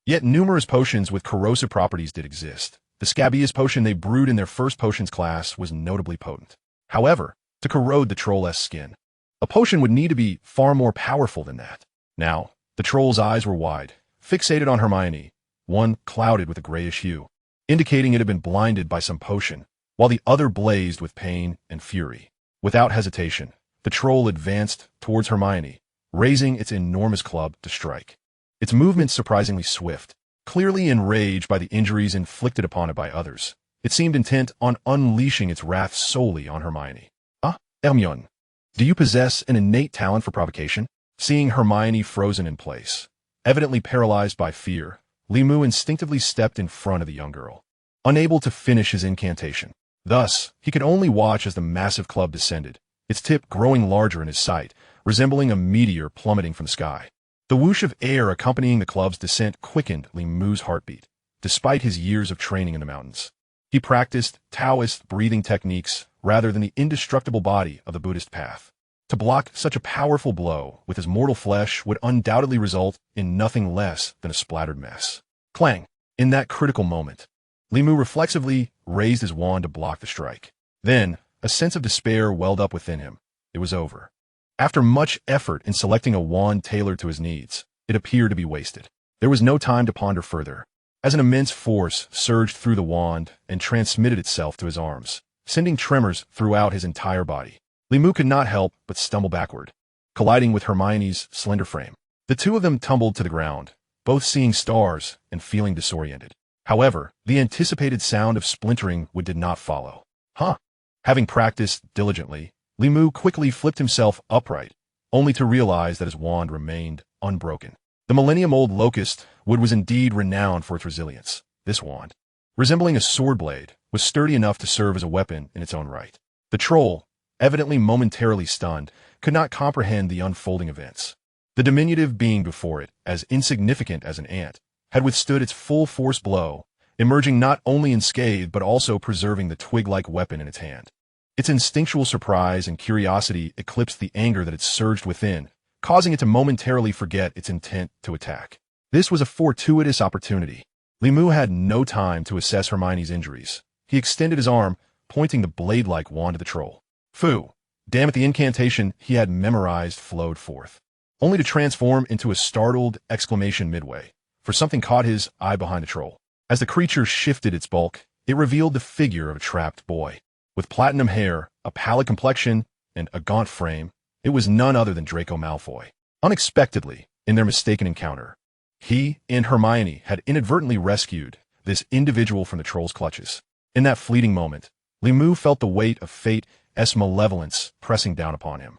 Yet numerous potions with corrosive properties did exist. The Scabious potion they brewed in their first potions class was notably potent. However, to corrode the troll's skin, a potion would need to be far more powerful than that. Now, the troll's eyes were wide, fixated on Hermione, one clouded with a grayish hue, indicating it had been blinded by some potion, while the other blazed with pain and fury. Without hesitation, the troll advanced towards Hermione, raising its enormous club to strike. Its movements surprisingly swift. Clearly enraged by the injuries inflicted upon it by others, it seemed intent on unleashing its wrath solely on Hermione. Hermione, do you possess an innate talent for provocation? Seeing Hermione frozen in place, evidently paralyzed by fear, Limu instinctively stepped in front of the young girl, unable to finish his incantation. Thus, he could only watch as the massive club descended, its tip growing larger in his sight, resembling a meteor plummeting from the sky. The whoosh of air accompanying the club's descent quickened Limu's heartbeat, despite his years of training in the mountains. He practiced Taoist breathing techniques rather than the indestructible body of the Buddhist path. To block such a powerful blow with his mortal flesh would undoubtedly result in nothing less than a splattered mess. Clang! In that critical moment, Limu reflexively raised his wand to block the strike. Then, a sense of despair welled up within him. It was over. After much effort in selecting a wand tailored to his needs, it appeared to be wasted. There was no time to ponder further, as an immense force surged through the wand and transmitted itself to his arms, sending tremors throughout his entire body. Limu could not help but stumble backward, colliding with Hermione's slender frame. The two of them tumbled to the ground, both seeing stars and feeling disoriented. However, the anticipated sound of splintering did not follow. Having practiced diligently, Limu quickly flipped himself upright, only to realize that his wand remained unbroken. The millennium-old locust wood was indeed renowned for its resilience. This wand, resembling a sword blade, was sturdy enough to serve as a weapon in its own right. The troll, evidently momentarily stunned, could not comprehend the unfolding events. The diminutive being before it, as insignificant as an ant, had withstood its full-force blow, emerging not only unscathed but also preserving the twig-like weapon in its hand. Its instinctual surprise and curiosity eclipsed the anger that had surged within, causing it to momentarily forget its intent to attack. This was a fortuitous opportunity. Limu had no time to assess Hermione's injuries. He extended his arm, pointing the blade-like wand to the troll. Phew! Damn it, the incantation he had memorized flowed forth, only to transform into a startled exclamation midway, for something caught his eye behind the troll. As the creature shifted its bulk, it revealed the figure of a trapped boy. With platinum hair, a pallid complexion, and a gaunt frame, it was none other than Draco Malfoy. Unexpectedly, in their mistaken encounter, he and Hermione had inadvertently rescued this individual from the troll's clutches. In that fleeting moment, Limu felt the weight of fate's malevolence pressing down upon him.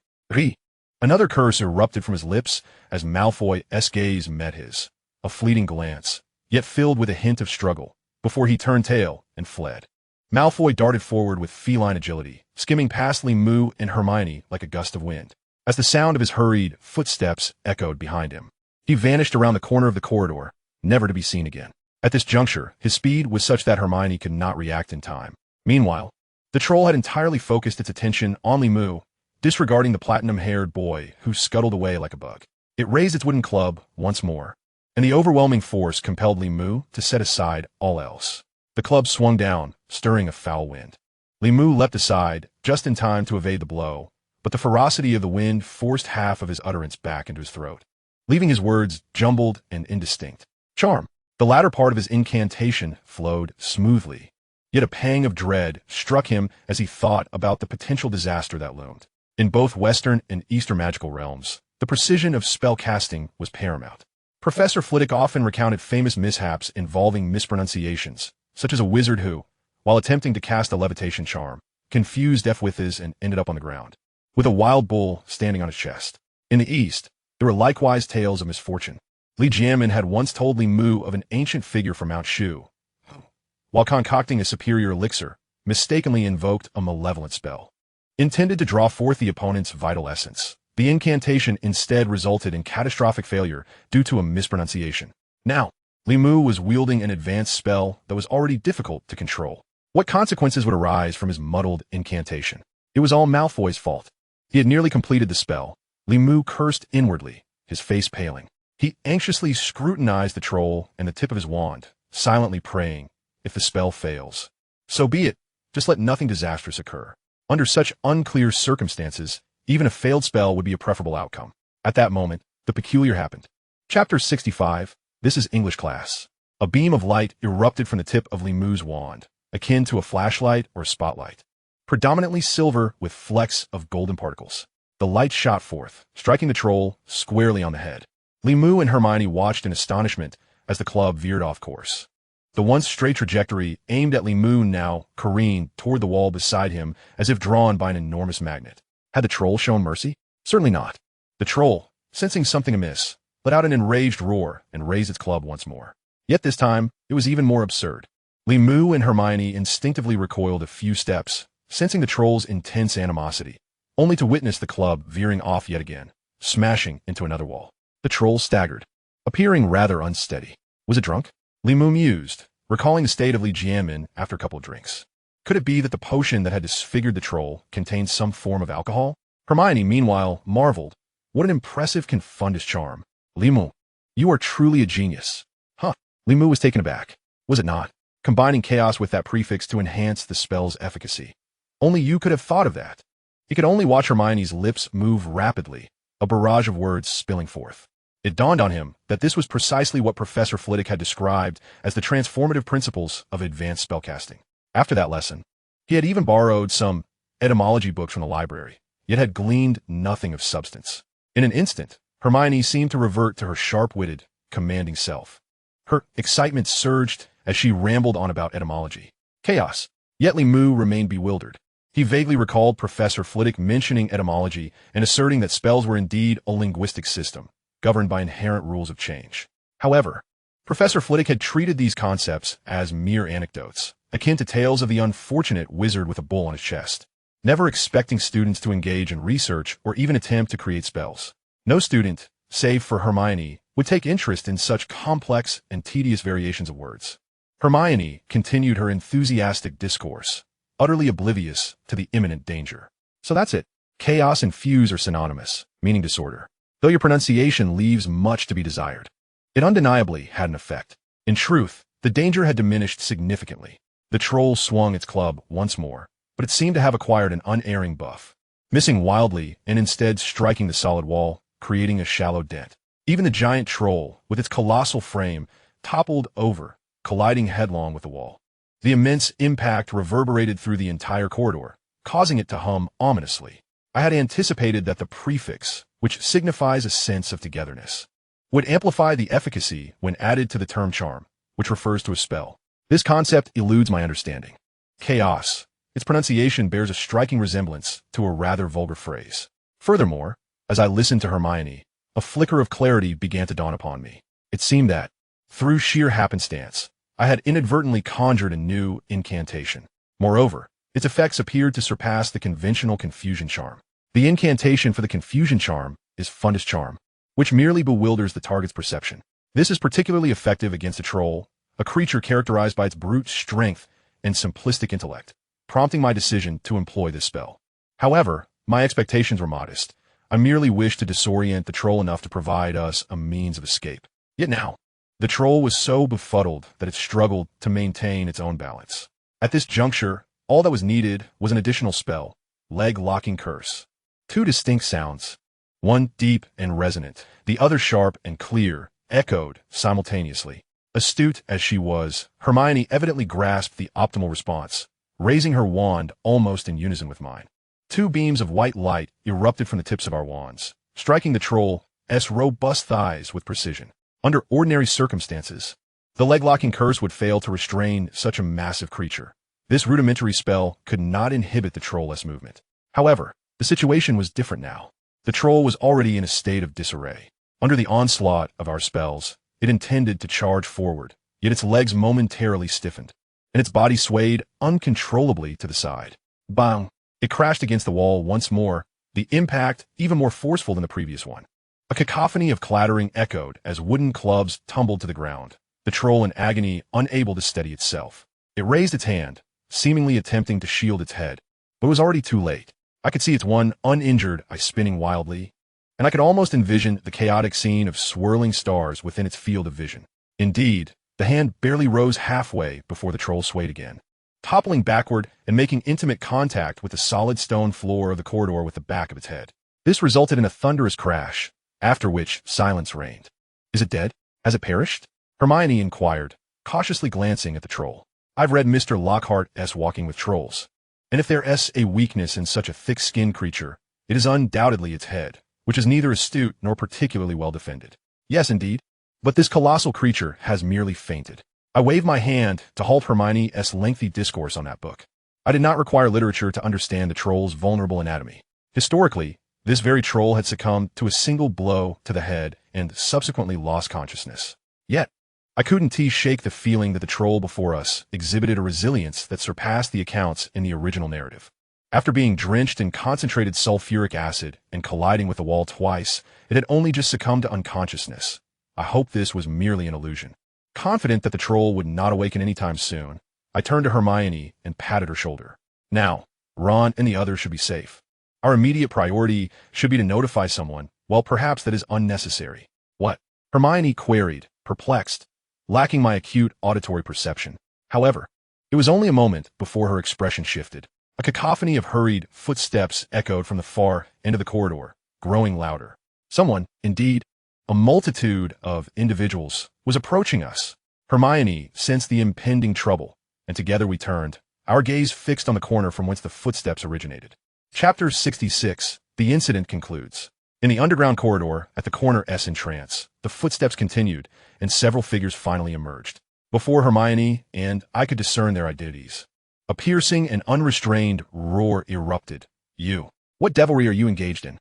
Another curse erupted from his lips as Malfoy's gaze met his, a fleeting glance, yet filled with a hint of struggle, before he turned tail and fled. Malfoy darted forward with feline agility, skimming past Limu and Hermione like a gust of wind. As the sound of his hurried footsteps echoed behind him, he vanished around the corner of the corridor, never to be seen again. At this juncture, his speed was such that Hermione could not react in time. Meanwhile, the troll had entirely focused its attention on Limu, disregarding the platinum-haired boy who scuttled away like a bug. It raised its wooden club once more, and the overwhelming force compelled Li Mu to set aside all else. The club swung down, stirring a foul wind. Li Mu leapt aside, just in time to evade the blow, but the ferocity of the wind forced half of his utterance back into his throat, leaving his words jumbled and indistinct. Charm. The latter part of his incantation flowed smoothly, yet a pang of dread struck him as he thought about the potential disaster that loomed. In both Western and Eastern magical realms, the precision of spell casting was paramount. Professor Flitwick often recounted famous mishaps involving mispronunciations, such as a wizard who, while attempting to cast a levitation charm, confused F with his and ended up on the ground, with a wild bull standing on his chest. In the East, there were likewise tales of misfortune. Li Jianmin had once told Li Mu of an ancient figure from Mount Shu, who, while concocting a superior elixir, mistakenly invoked a malevolent spell, intended to draw forth the opponent's vital essence. The incantation instead resulted in catastrophic failure due to a mispronunciation. Now, Li Mu was wielding an advanced spell that was already difficult to control. What consequences would arise from his muddled incantation? It was all Malfoy's fault. He had nearly completed the spell. Li Mu cursed inwardly, his face paling. He anxiously scrutinized the troll and the tip of his wand, silently praying, if the spell fails, so be it, just let nothing disastrous occur. Under such unclear circumstances, even a failed spell would be a preferable outcome. At that moment, the peculiar happened. Chapter 65. This is English class. A beam of light erupted from the tip of Li Mu's wand, akin to a flashlight or a spotlight, predominantly silver with flecks of golden particles. The light shot forth, striking the troll squarely on the head. Li Mu and Hermione watched in astonishment as the club veered off course. The once straight trajectory aimed at Li Mu now careened toward the wall beside him as if drawn by an enormous magnet. Had the troll shown mercy? Certainly not. The troll, sensing something amiss, let out an enraged roar and raised its club once more. Yet this time, it was even more absurd. Li Mu and Hermione instinctively recoiled a few steps, sensing the troll's intense animosity, only to witness the club veering off yet again, smashing into another wall. The troll staggered, appearing rather unsteady. Was it drunk? Li Mu mused, recalling the state of Li Jianmin after a couple of drinks. Could it be that the potion that had disfigured the troll contained some form of alcohol? Hermione, meanwhile, marveled. What an impressive confundus charm. Li Mu, you are truly a genius. Huh. Li Mu was taken aback. Was it not? Combining chaos with that prefix to enhance the spell's efficacy. Only you could have thought of that. He could only watch Hermione's lips move rapidly, a barrage of words spilling forth. It dawned on him that this was precisely what Professor Flitwick had described as the transformative principles of advanced spellcasting. After that lesson, he had even borrowed some etymology books from the library, yet had gleaned nothing of substance. In an instant, Hermione seemed to revert to her sharp-witted, commanding self. Her excitement surged as she rambled on about etymology. Chaos. Yet Li Mu remained bewildered. He vaguely recalled Professor Flitwick mentioning etymology and asserting that spells were indeed a linguistic system, governed by inherent rules of change. However, Professor Flitwick had treated these concepts as mere anecdotes, akin to tales of the unfortunate wizard with a bull on his chest, never expecting students to engage in research or even attempt to create spells. No student, save for Hermione, would take interest in such complex and tedious variations of words. Hermione continued her enthusiastic discourse, utterly oblivious to the imminent danger. So that's it. Chaos and fuse are synonymous, meaning disorder, though your pronunciation leaves much to be desired. It undeniably had an effect. In truth, the danger had diminished significantly. The troll swung its club once more, but it seemed to have acquired an unerring buff, missing wildly and instead striking the solid wall, creating a shallow dent. Even the giant troll, with its colossal frame, toppled over, colliding headlong with the wall. The immense impact reverberated through the entire corridor, causing it to hum ominously. I had anticipated that the prefix, which signifies a sense of togetherness, would amplify the efficacy when added to the term charm, which refers to a spell. This concept eludes my understanding. Chaos. Its pronunciation bears a striking resemblance to a rather vulgar phrase. Furthermore, as I listened to Hermione, a flicker of clarity began to dawn upon me. It seemed that, through sheer happenstance, I had inadvertently conjured a new incantation. Moreover, its effects appeared to surpass the conventional confusion charm. The incantation for the confusion charm is Fundus Charm, which merely bewilders the target's perception. This is particularly effective against a troll, a creature characterized by its brute strength and simplistic intellect, prompting my decision to employ this spell. However, My expectations were modest. I merely wished to disorient the troll enough to provide us a means of escape. Yet now, the troll was so befuddled that it struggled to maintain its own balance. At this juncture, all that was needed was an additional spell, leg-locking curse. Two distinct sounds, one deep and resonant, the other sharp and clear, echoed simultaneously. Astute as she was, Hermione evidently grasped the optimal response, raising her wand almost in unison with mine. Two beams of white light erupted from the tips of our wands, striking the troll's robust thighs with precision. Under ordinary circumstances, the leg-locking curse would fail to restrain such a massive creature. This rudimentary spell could not inhibit the troll's movement. However, the situation was different now. The troll was already in a state of disarray. Under the onslaught of our spells, it intended to charge forward, yet its legs momentarily stiffened, and its body swayed uncontrollably to the side. Bang! It crashed against the wall once more, the impact even more forceful than the previous one. A cacophony of clattering echoed as wooden clubs tumbled to the ground, the troll in agony unable to steady itself. It raised its hand, seemingly attempting to shield its head, but it was already too late. I could see its one uninjured eye spinning wildly, and I could almost envision the chaotic scene of swirling stars within its field of vision. Indeed, the hand barely rose halfway before the troll swayed again, toppling backward and making intimate contact with the solid stone floor of the corridor with the back of its head. This resulted in a thunderous crash, after which silence reigned. Is it dead? Has it perished? Hermione inquired, cautiously glancing at the troll. I've read Mr. Lockhart's Walking with Trolls, and if there's a weakness in such a thick-skinned creature, it is undoubtedly its head, which is neither astute nor particularly well defended. Yes, indeed, but this colossal creature has merely fainted. I waved my hand to halt Hermione's lengthy discourse on that book. I did not require literature to understand the troll's vulnerable anatomy. Historically, this very troll had succumbed to a single blow to the head and subsequently lost consciousness. Yet, I couldn't shake the feeling that the troll before us exhibited a resilience that surpassed the accounts in the original narrative. After being drenched in concentrated sulfuric acid and colliding with the wall twice, it had only just succumbed to unconsciousness. I hoped this was merely an illusion. Confident that the troll would not awaken anytime soon, I turned to Hermione and patted her shoulder. Now, Ron and the others should be safe. Our immediate priority should be to notify someone, while perhaps that is unnecessary. What? Hermione queried, perplexed, lacking my acute auditory perception. However, it was only a moment before her expression shifted. A cacophony of hurried footsteps echoed from the far end of the corridor, growing louder. Someone, indeed, a multitude of individuals, was approaching us. Hermione sensed the impending trouble, and together we turned, our gaze fixed on the corner from whence the footsteps originated. Chapter 66, the incident concludes. In the underground corridor, at the corner's entrance, the footsteps continued, and several figures finally emerged. Before Hermione and I could discern their identities, a piercing and unrestrained roar erupted. You! What devilry are you engaged in?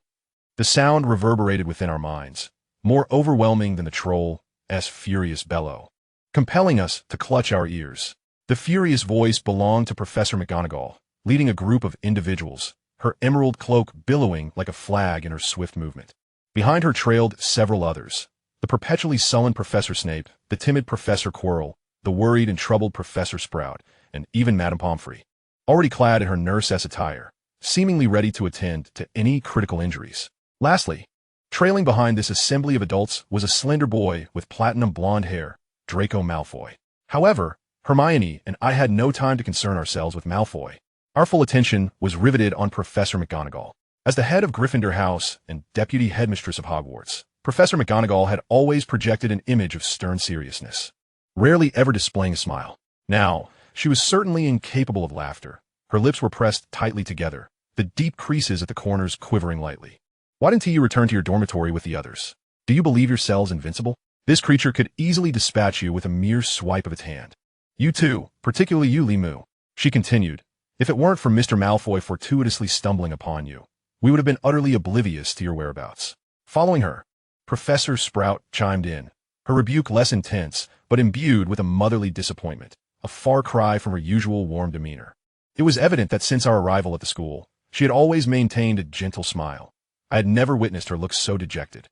The sound reverberated within our minds, more overwhelming than the troll's furious bellow, compelling us to clutch our ears. The furious voice belonged to Professor McGonagall, leading a group of individuals, her emerald cloak billowing like a flag in her swift movement. Behind her trailed several others, the perpetually sullen Professor Snape, the timid Professor Quirrell, the worried and troubled Professor Sprout, and even Madame Pomfrey, already clad in her nurse's attire, seemingly ready to attend to any critical injuries. Lastly, trailing behind this assembly of adults was a slender boy with platinum blonde hair, Draco Malfoy. However, Hermione and I had no time to concern ourselves with Malfoy. Our full attention was riveted on Professor McGonagall. As the head of Gryffindor House and deputy headmistress of Hogwarts, Professor McGonagall had always projected an image of stern seriousness, rarely ever displaying a smile. Now, she was certainly incapable of laughter. Her lips were pressed tightly together, the deep creases at the corners quivering lightly. Why didn't you return to your dormitory with the others? Do you believe yourselves invincible? This creature could easily dispatch you with a mere swipe of its hand. You too, particularly you, Limu, she continued. If it weren't for Mr. Malfoy fortuitously stumbling upon you, we would have been utterly oblivious to your whereabouts. Following her, Professor Sprout chimed in, her rebuke less intense, but imbued with a motherly disappointment, a far cry from her usual warm demeanor. It was evident that since our arrival at the school, she had always maintained a gentle smile. I had never witnessed her look so dejected.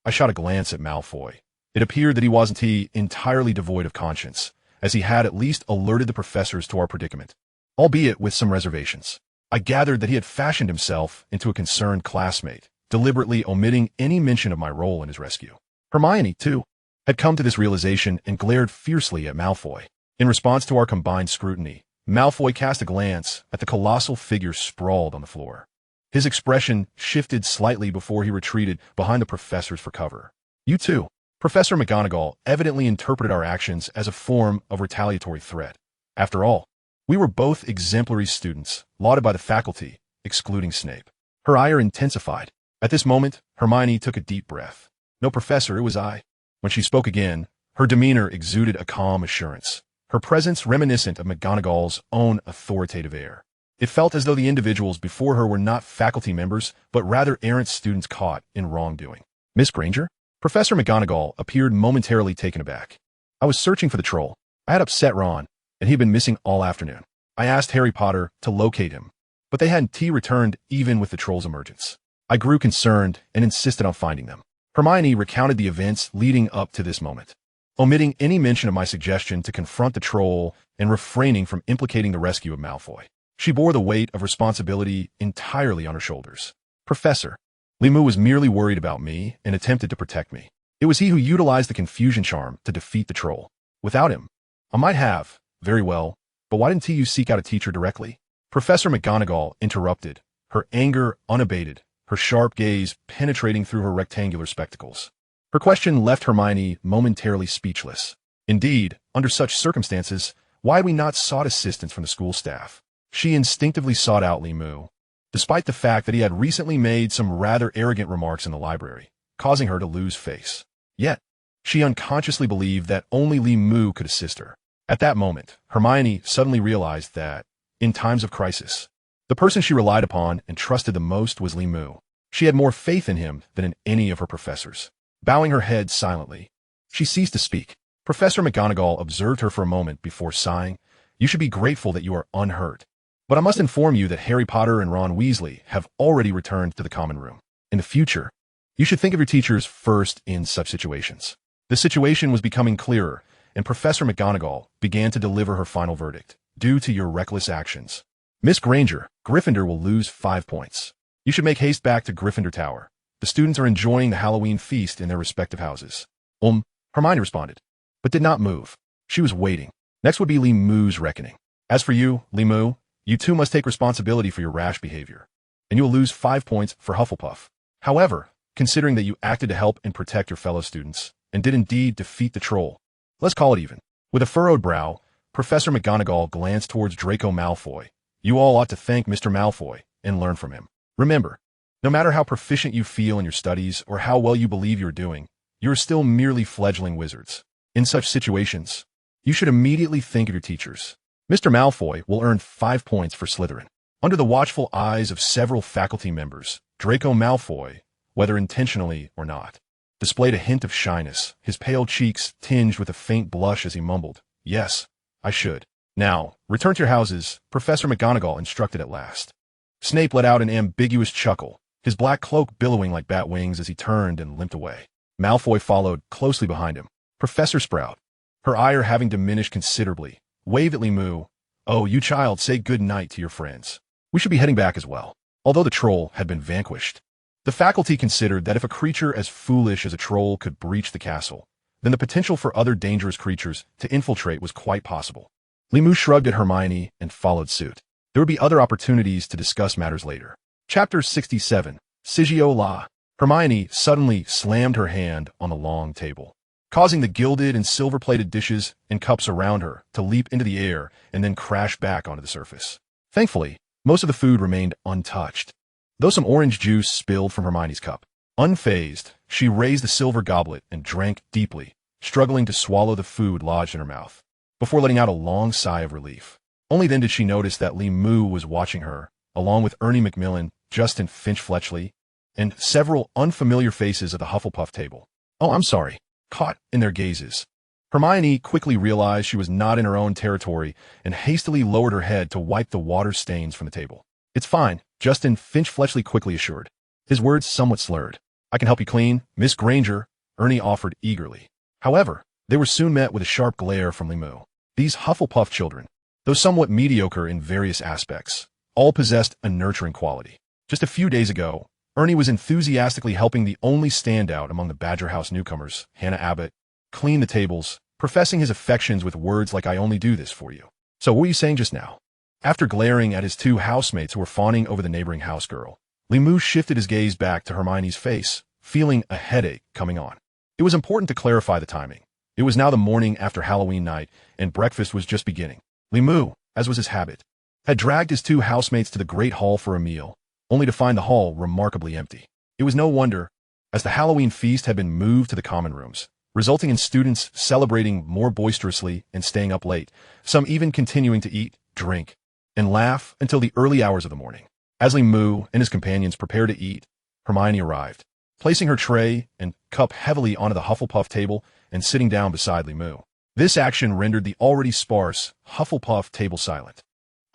I shot a glance at Malfoy. It appeared that he wasn't entirely devoid of conscience, as he had at least alerted the professors to our predicament, albeit with some reservations. I gathered that he had fashioned himself into a concerned classmate, deliberately omitting any mention of my role in his rescue. Hermione, too, had come to this realization and glared fiercely at Malfoy. In response to our combined scrutiny, Malfoy cast a glance at the colossal figure sprawled on the floor. His expression shifted slightly before he retreated behind the professors for cover. You too. Professor McGonagall evidently interpreted our actions as a form of retaliatory threat. After all, we were both exemplary students, lauded by the faculty, excluding Snape. Her ire intensified. At this moment, Hermione took a deep breath. No, Professor, it was I. When she spoke again, her demeanor exuded a calm assurance, her presence reminiscent of McGonagall's own authoritative air. It felt as though the individuals before her were not faculty members, but rather errant students caught in wrongdoing. Miss Granger? Professor McGonagall appeared momentarily taken aback. I was searching for the troll. I had upset Ron, and he had been missing all afternoon. I asked Harry Potter to locate him, but they hadn't returned even with the troll's emergence. I grew concerned and insisted on finding them. Hermione recounted the events leading up to this moment, omitting any mention of my suggestion to confront the troll and refraining from implicating the rescue of Malfoy. She bore the weight of responsibility entirely on her shoulders. Professor, Limu was merely worried about me and attempted to protect me. It was he who utilized the confusion charm to defeat the troll. Without him, I might have, very well, but why didn't you seek out a teacher directly? Professor McGonagall interrupted, her anger unabated, her sharp gaze penetrating through her rectangular spectacles. Her question left Hermione momentarily speechless. Indeed, under such circumstances, why had we not sought assistance from the school staff? She instinctively sought out Limu, despite the fact that he had recently made some rather arrogant remarks in the library, causing her to lose face. Yet, she unconsciously believed that only Limu could assist her. At that moment, Hermione suddenly realized that, in times of crisis, the person she relied upon and trusted the most was Limu. She had more faith in him than in any of her professors. Bowing her head silently, she ceased to speak. Professor McGonagall observed her for a moment before sighing. You should be grateful that you are unhurt. But I must inform you that Harry Potter and Ron Weasley have already returned to the common room. In the future, you should think of your teachers first in such situations. The situation was becoming clearer, and Professor McGonagall began to deliver her final verdict. Due to your reckless actions, Miss Granger, Gryffindor will lose 5 points. You should make haste back to Gryffindor Tower. The students are enjoying the Halloween feast in their respective houses. Hermione responded, but did not move. She was waiting. Next would be Limu's reckoning. As for you, Limu, you too must take responsibility for your rash behavior, and you will lose 5 points for Hufflepuff. However, considering that you acted to help and protect your fellow students, and did indeed defeat the troll, let's call it even. With a furrowed brow, Professor McGonagall glanced towards Draco Malfoy. You all ought to thank Mr. Malfoy and learn from him. Remember, no matter how proficient you feel in your studies or how well you believe you're doing, you're still merely fledgling wizards. In such situations, you should immediately think of your teachers. Mr. Malfoy will earn 5 points for Slytherin. Under the watchful eyes of several faculty members, Draco Malfoy, whether intentionally or not, displayed a hint of shyness, his pale cheeks tinged with a faint blush as he mumbled, Yes, I should. Now, return to your houses, Professor McGonagall instructed at last. Snape let out an ambiguous chuckle, his black cloak billowing like bat wings as he turned and limped away. Malfoy followed closely behind him. Professor Sprout, her ire having diminished considerably, waved at Limu. Oh, you child, say good night to your friends. We should be heading back as well. Although the troll had been vanquished, the faculty considered that if a creature as foolish as a troll could breach the castle, then the potential for other dangerous creatures to infiltrate was quite possible. Limu shrugged at Hermione and followed suit. There would be other opportunities to discuss matters later. Chapter 67, Sigio La. Hermione suddenly slammed her hand on the long table, causing the gilded and silver-plated dishes and cups around her to leap into the air and then crash back onto the surface. Thankfully, most of the food remained untouched, though some orange juice spilled from Hermione's cup. Unfazed, she raised the silver goblet and drank deeply, struggling to swallow the food lodged in her mouth, before letting out a long sigh of relief. Only then did she notice that Limu was watching her, along with Ernie Macmillan, Justin Finch-Fletchley, and several unfamiliar faces at the Hufflepuff table. Oh, I'm sorry. Caught in their gazes, Hermione quickly realized she was not in her own territory and hastily lowered her head to wipe the water stains from the table. It's fine, Justin Finch-Fletchley quickly assured, his words somewhat slurred. I can help you clean, Miss Granger, Ernie offered eagerly. However, they were soon met with a sharp glare from Limu. These Hufflepuff children, though somewhat mediocre in various aspects, all possessed a nurturing quality. Just a few days ago, Ernie was enthusiastically helping the only standout among the Badger House newcomers, Hannah Abbott, clean the tables, professing his affections with words like "I only do this for you." So what were you saying just now? After glaring at his two housemates who were fawning over the neighboring house girl, Limu shifted his gaze back to Hermione's face, feeling a headache coming on. It was important to clarify the timing. It was now the morning after Halloween night, and breakfast was just beginning. Limu, as was his habit, had dragged his two housemates to the Great Hall for a meal, only to find the hall remarkably empty. It was no wonder, as the Halloween feast had been moved to the common rooms, resulting in students celebrating more boisterously and staying up late, some even continuing to eat, drink, and laugh until the early hours of the morning. As Limu and his companions prepared to eat, Hermione arrived, placing her tray and cup heavily onto the Hufflepuff table and sitting down beside Limu. This action rendered the already sparse Hufflepuff table silent.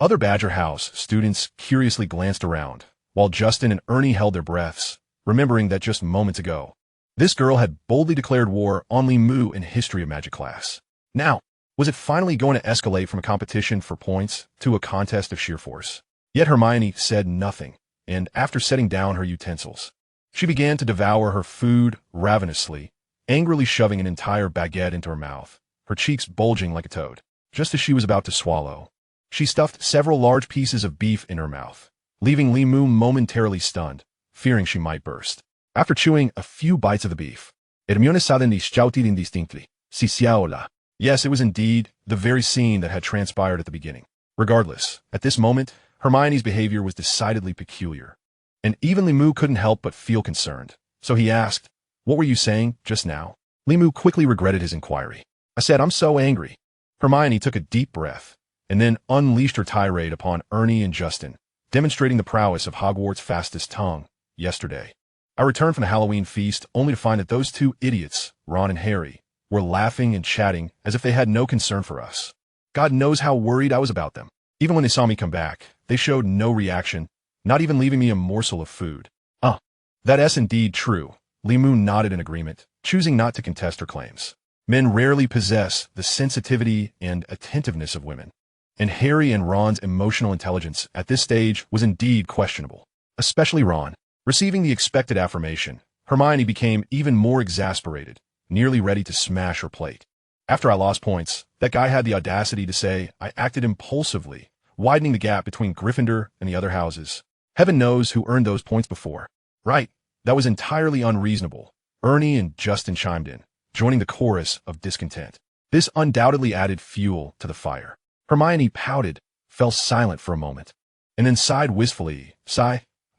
Other Badger House students curiously glanced around, while Justin and Ernie held their breaths, remembering that just moments ago, this girl had boldly declared war on Limu in History of Magic class. Now, was it finally going to escalate from a competition for points to a contest of sheer force? Yet Hermione said nothing, and after setting down her utensils, she began to devour her food ravenously, angrily shoving an entire baguette into her mouth, her cheeks bulging like a toad. Just as she was about to swallow, she stuffed several large pieces of beef in her mouth, leaving Limu momentarily stunned, fearing she might burst. After chewing a few bites of the beef, Hermione suddenly shouted indistinctly, "Si siaola." Yes, it was indeed the very scene that had transpired at the beginning. Regardless, at this moment, Hermione's behavior was decidedly peculiar, and even Limu couldn't help but feel concerned. So he asked, "What were you saying just now?" Limu quickly regretted his inquiry. "I said I'm so angry." Hermione took a deep breath, and then unleashed her tirade upon Ernie and Justin, demonstrating the prowess of Hogwarts' fastest tongue. "Yesterday, I returned from the Halloween feast only to find that those two idiots, Ron and Harry, were laughing and chatting as if they had no concern for us. God knows how worried I was about them. Even when they saw me come back, they showed no reaction, not even leaving me a morsel of food." That's indeed true. Limu nodded in agreement, choosing not to contest her claims. Men rarely possess the sensitivity and attentiveness of women, and Harry and Ron's emotional intelligence at this stage was indeed questionable. Especially Ron. Receiving the expected affirmation, Hermione became even more exasperated, nearly ready to smash her plate. "After I lost points, that guy had the audacity to say I acted impulsively, widening the gap between Gryffindor and the other houses. Heaven knows who earned those points before." "Right, that was entirely unreasonable," Ernie and Justin chimed in, joining the chorus of discontent. This undoubtedly added fuel to the fire. Hermione pouted, fell silent for a moment, and then sighed wistfully,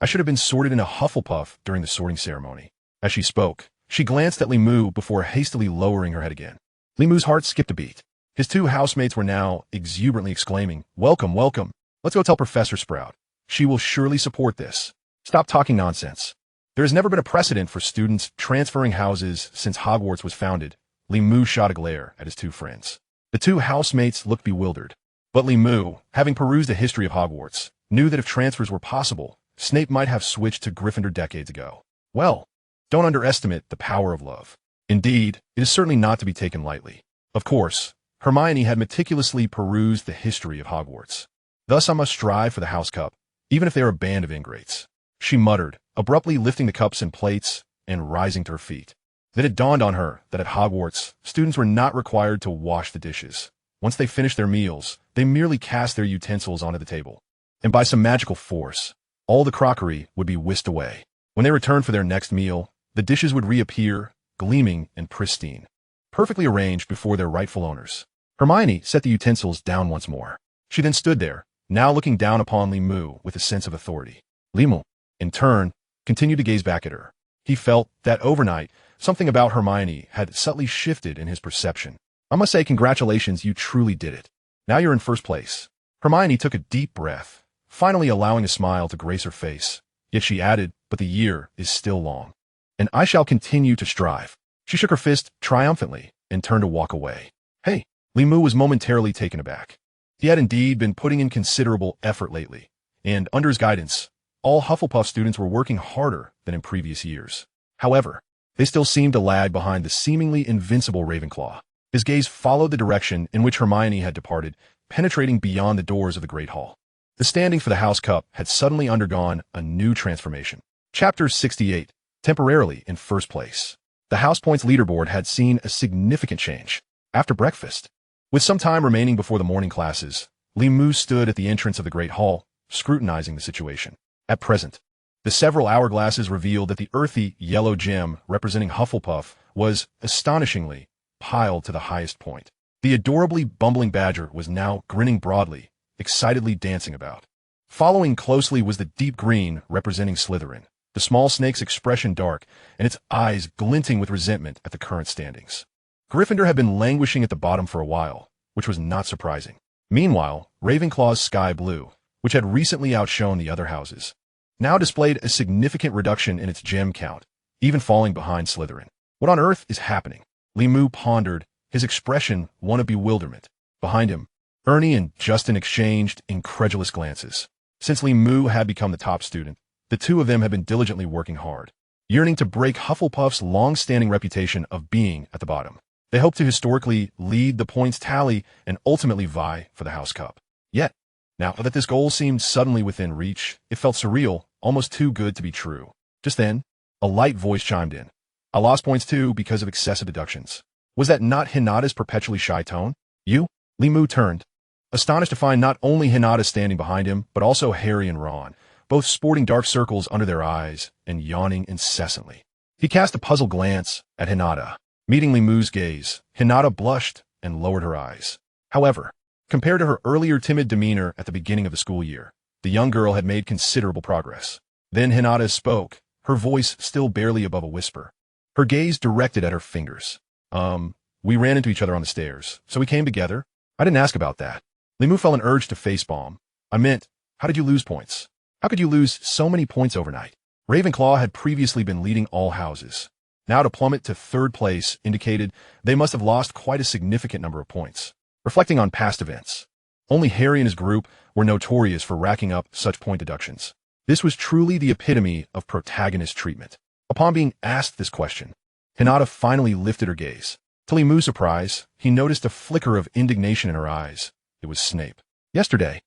"I should have been sorted in a Hufflepuff during the sorting ceremony." As she spoke, she glanced at Limu before hastily lowering her head again. Limu's heart skipped a beat. His two housemates were now exuberantly exclaiming, "Welcome, welcome. Let's go tell Professor Sprout. She will surely support this." "Stop talking nonsense. There has never been a precedent for students transferring houses since Hogwarts was founded." Limu shot a glare at his two friends. The two housemates looked bewildered. But Limu, having perused the history of Hogwarts, knew that if transfers were possible, Snape might have switched to Gryffindor decades ago. Well, don't underestimate the power of love. Indeed, it is certainly not to be taken lightly. Of course, Hermione had meticulously perused the history of Hogwarts. "Thus I must strive for the house cup, even if they are a band of ingrates," she muttered, abruptly lifting the cups and plates and rising to her feet. Then it dawned on her that at Hogwarts, students were not required to wash the dishes. Once they finished their meals, they merely cast their utensils onto the table, and by some magical force, all the crockery would be whisked away. When they returned for their next meal, the dishes would reappear, gleaming and pristine, perfectly arranged before their rightful owners. Hermione set the utensils down once more. She then stood there, now looking down upon Limu with a sense of authority. Limu, in turn, continued to gaze back at her. He felt that overnight, something about Hermione had subtly shifted in his perception. "I must say congratulations, you truly did it. Now you're in first place." Hermione took a deep breath, finally allowing a smile to grace her face. Yet she added, "But the year is still long, and I shall continue to strive." She shook her fist triumphantly and turned to walk away. "Hey!" Limu was momentarily taken aback. He had indeed been putting in considerable effort lately, and under his guidance, all Hufflepuff students were working harder than in previous years. However, they still seemed to lag behind the seemingly invincible Ravenclaw. His gaze followed the direction in which Hermione had departed, penetrating beyond the doors of the Great Hall. The standing for the House Cup had suddenly undergone a new transformation. Chapter 68, temporarily in first place. The House Points leaderboard had seen a significant change. After breakfast, with some time remaining before the morning classes, Limu stood at the entrance of the Great Hall, scrutinizing the situation. At present, the several hourglasses revealed that the earthy yellow gem representing Hufflepuff was, astonishingly, piled to the highest point. The adorably bumbling badger was now grinning broadly, excitedly dancing about. Following closely was the deep green representing Slytherin, the small snake's expression dark and its eyes glinting with resentment at the current standings. Gryffindor had been languishing at the bottom for a while, which was not surprising. Meanwhile, Ravenclaw's sky blue, which had recently outshone the other houses, now displayed a significant reduction in its gem count, even falling behind Slytherin. What on earth is happening? Limu pondered, his expression one of bewilderment. Behind him, Ernie and Justin exchanged incredulous glances. Since Limu had become the top student, the two of them had been diligently working hard, yearning to break Hufflepuff's long-standing reputation of being at the bottom. They hoped to historically lead the points tally and ultimately vie for the House Cup. Yet, now that this goal seemed suddenly within reach, it felt surreal, almost too good to be true. Just then, a light voice chimed in. I lost points too because of excessive deductions. Was that not Hinata's perpetually shy tone? You? Limu turned, astonished to find not only Hinata standing behind him, but also Harry and Ron, both sporting dark circles under their eyes and yawning incessantly. He cast a puzzled glance at Hinata. Meeting Limu's gaze, Hinata blushed and lowered her eyes. However, compared to her earlier timid demeanor at the beginning of the school year, the young girl had made considerable progress. Then Hinata spoke, her voice still barely above a whisper, her gaze directed at her fingers. We ran into each other on the stairs, so we came together. I didn't ask about that. Limu felt an urge to facepalm. I meant, how did you lose points? How could you lose so many points overnight? Ravenclaw had previously been leading all houses. Now to plummet to third place indicated they must have lost quite a significant number of points. Reflecting on past events, only Harry and his group were notorious for racking up such point deductions. This was truly the epitome of protagonist treatment. Upon being asked this question, Hinata finally lifted her gaze. To Limu's surprise, he noticed a flicker of indignation in her eyes. It was Snape. Yesterday,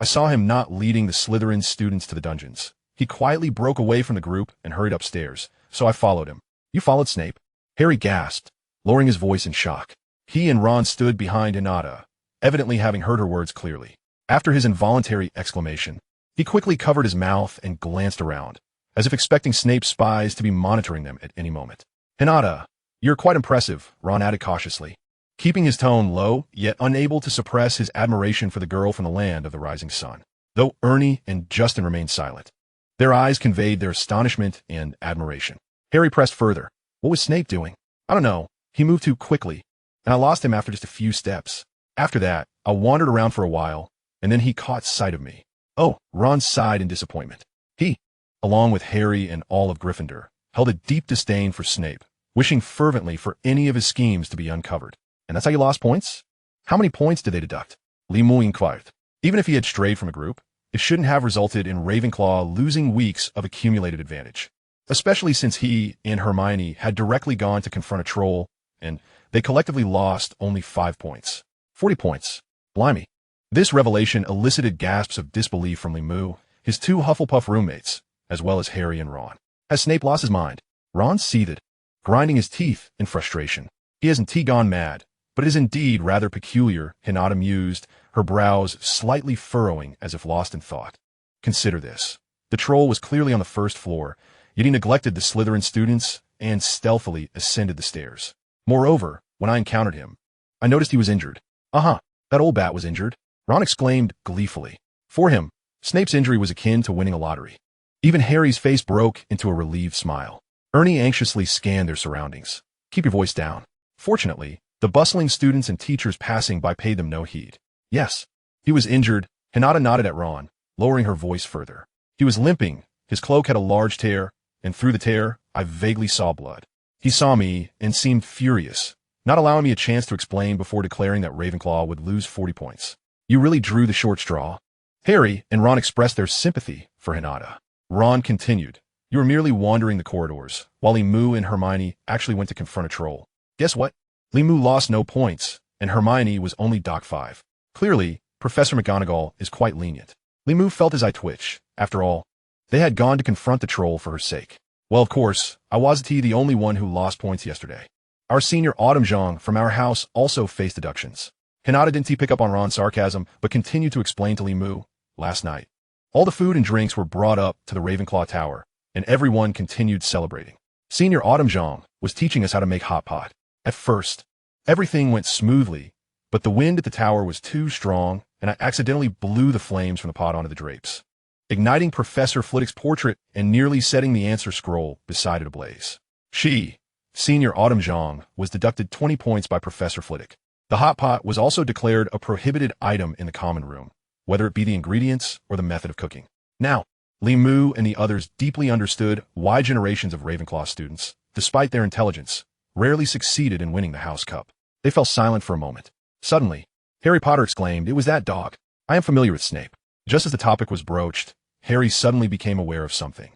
I saw him not leading the Slytherin students to the dungeons. He quietly broke away from the group and hurried upstairs, so I followed him. You followed Snape? Harry gasped, lowering his voice in shock. He and Ron stood behind Hinata, evidently having heard her words clearly. After his involuntary exclamation, he quickly covered his mouth and glanced around, as if expecting Snape's spies to be monitoring them at any moment. Hinata, you're quite impressive, Ron added cautiously, keeping his tone low, yet unable to suppress his admiration for the girl from the land of the rising sun. Though Ernie and Justin remained silent, their eyes conveyed their astonishment and admiration. Harry pressed further. What was Snape doing? I don't know. He moved too quickly, and I lost him after just a few steps. After that, I wandered around for a while, and then he caught sight of me. Oh, Ron sighed in disappointment. He, along with Harry and all of Gryffindor, held a deep disdain for Snape, wishing fervently for any of his schemes to be uncovered. And that's how you lost points? How many points did they deduct? Limu inquired. Even if he had strayed from a group, it shouldn't have resulted in Ravenclaw losing weeks of accumulated advantage, especially since he and Hermione had directly gone to confront a troll, and they collectively lost only 5 points. 40 points. Blimey. This revelation elicited gasps of disbelief from Limu, his two Hufflepuff roommates, as well as Harry and Ron. Has Snape lost his mind? Ron seethed, grinding his teeth in frustration. He hasn't gone mad, but it is indeed rather peculiar, Hinata mused, her brows slightly furrowing as if lost in thought. Consider this. The troll was clearly on the first floor, yet he neglected the Slytherin students and stealthily ascended the stairs. Moreover, when I encountered him, I noticed he was injured. That old bat was injured, Ron exclaimed gleefully. For him, Snape's injury was akin to winning a lottery. Even Harry's face broke into a relieved smile. Ernie anxiously scanned their surroundings. Keep your voice down. Fortunately, the bustling students and teachers passing by paid them no heed. Yes, he was injured. Hinata nodded at Ron, lowering her voice further. He was limping, his cloak had a large tear, and through the tear, I vaguely saw blood. He saw me and seemed furious, not allowing me a chance to explain before declaring that Ravenclaw would lose 40 points. You really drew the short straw. Harry and Ron expressed their sympathy for Hinata. Ron continued, you were merely wandering the corridors, while Limu and Hermione actually went to confront a troll. Guess what? Limu lost no points, and Hermione was only Doc 5. Clearly, Professor McGonagall is quite lenient. Limu felt his eye twitch. After all, they had gone to confront the troll for her sake. Well, of course, I wasn't the only one who lost points yesterday. Our senior Autumn Zhang from our house also faced deductions. Hinata didn't pick up on Ron's sarcasm, but continued to explain to Limu. Last night, all the food and drinks were brought up to the Ravenclaw Tower, and everyone continued celebrating. Senior Autumn Zhang was teaching us how to make hot pot. At first, everything went smoothly, but the wind at the tower was too strong, and I accidentally blew the flames from the pot onto the drapes, igniting Professor Flitwick's portrait and nearly setting the answer scroll beside it ablaze. She, Senior Autumn Zhang, was deducted 20 points by Professor Flitwick. The hot pot was also declared a prohibited item in the common room, whether it be the ingredients or the method of cooking. Now, Limu and the others deeply understood why generations of Ravenclaw students, despite their intelligence, rarely succeeded in winning the House Cup. They fell silent for a moment. Suddenly, Harry Potter exclaimed, "It was that dog. I am familiar with Snape." Just as the topic was broached, Harry suddenly became aware of something,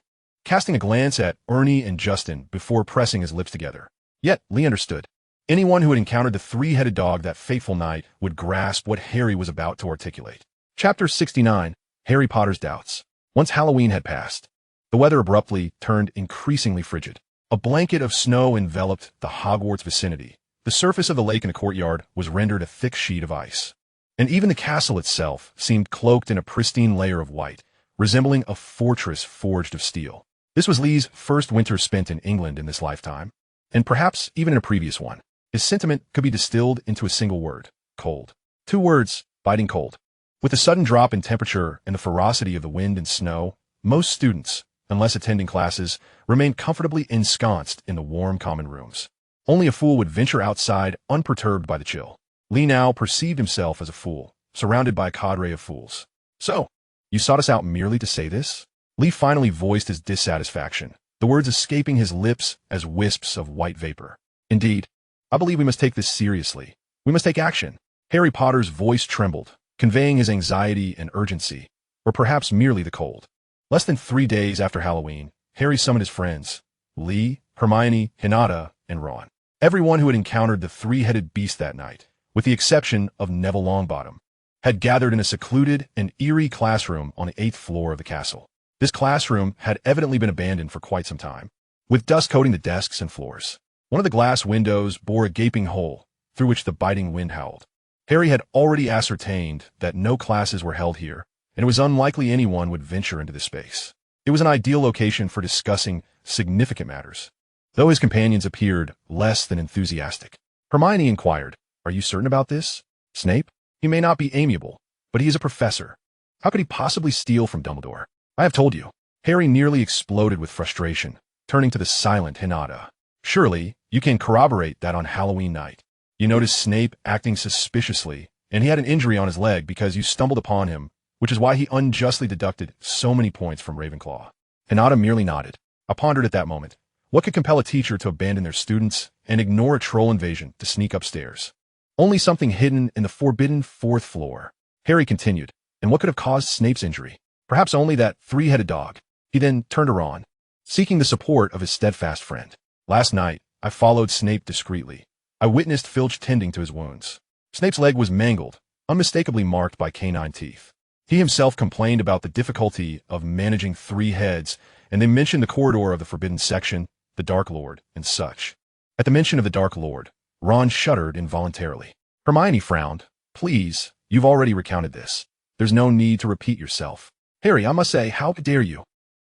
casting a glance at Ernie and Justin before pressing his lips together. Yet, Lee understood. Anyone who had encountered the three-headed dog that fateful night would grasp what Harry was about to articulate. Chapter 69, Harry Potter's Doubts. Once Halloween had passed, the weather abruptly turned increasingly frigid. A blanket of snow enveloped the Hogwarts vicinity. The surface of the lake in the courtyard was rendered a thick sheet of ice, and even the castle itself seemed cloaked in a pristine layer of white, resembling a fortress forged of steel. This was Lee's first winter spent in England in this lifetime, and perhaps even in a previous one. His sentiment could be distilled into a single word: cold. 2 words: biting cold. With the sudden drop in temperature and the ferocity of the wind and snow, most students, unless attending classes, remained comfortably ensconced in the warm common rooms. Only a fool would venture outside unperturbed by the chill. Lee now perceived himself as a fool, surrounded by a cadre of fools. "So, you sought us out merely to say this?" Lee finally voiced his dissatisfaction, the words escaping his lips as wisps of white vapor. "Indeed, I believe we must take this seriously. We must take action." Harry Potter's voice trembled, conveying his anxiety and urgency, or perhaps merely the cold. Less than 3 days after Halloween, Harry summoned his friends, Lee, Hermione, Hinata, and Ron. Everyone who had encountered the three-headed beast that night, with the exception of Neville Longbottom, had gathered in a secluded and eerie classroom on the 8th floor of the castle. This classroom had evidently been abandoned for quite some time, with dust coating the desks and floors. One of the glass windows bore a gaping hole, through which the biting wind howled. Harry had already ascertained that no classes were held here, and it was unlikely anyone would venture into this space. It was an ideal location for discussing significant matters, though his companions appeared less than enthusiastic. Hermione inquired, "Are you certain about this? Snape? He may not be amiable, but he is a professor. How could he possibly steal from Dumbledore?" "I have told you." Harry nearly exploded with frustration, turning to the silent Hinata. "Surely, you can corroborate that on Halloween night. You noticed Snape acting suspiciously, and he had an injury on his leg because you stumbled upon him, which is why he unjustly deducted so many points from Ravenclaw." Hinata merely nodded. I pondered at that moment. What could compel a teacher to abandon their students and ignore a troll invasion to sneak upstairs? Only something hidden in the forbidden 4th floor. Harry continued, and what could have caused Snape's injury? Perhaps only that three-headed dog. He then turned to Ron, seeking the support of his steadfast friend. "Last night, I followed Snape discreetly. I witnessed Filch tending to his wounds. Snape's leg was mangled, unmistakably marked by canine teeth. He himself complained about the difficulty of managing 3 heads, and they mentioned the corridor of the Forbidden Section, the Dark Lord, and such." At the mention of the Dark Lord, Ron shuddered involuntarily. Hermione frowned. "Please, you've already recounted this. There's no need to repeat yourself." "Harry, I must say, how dare you?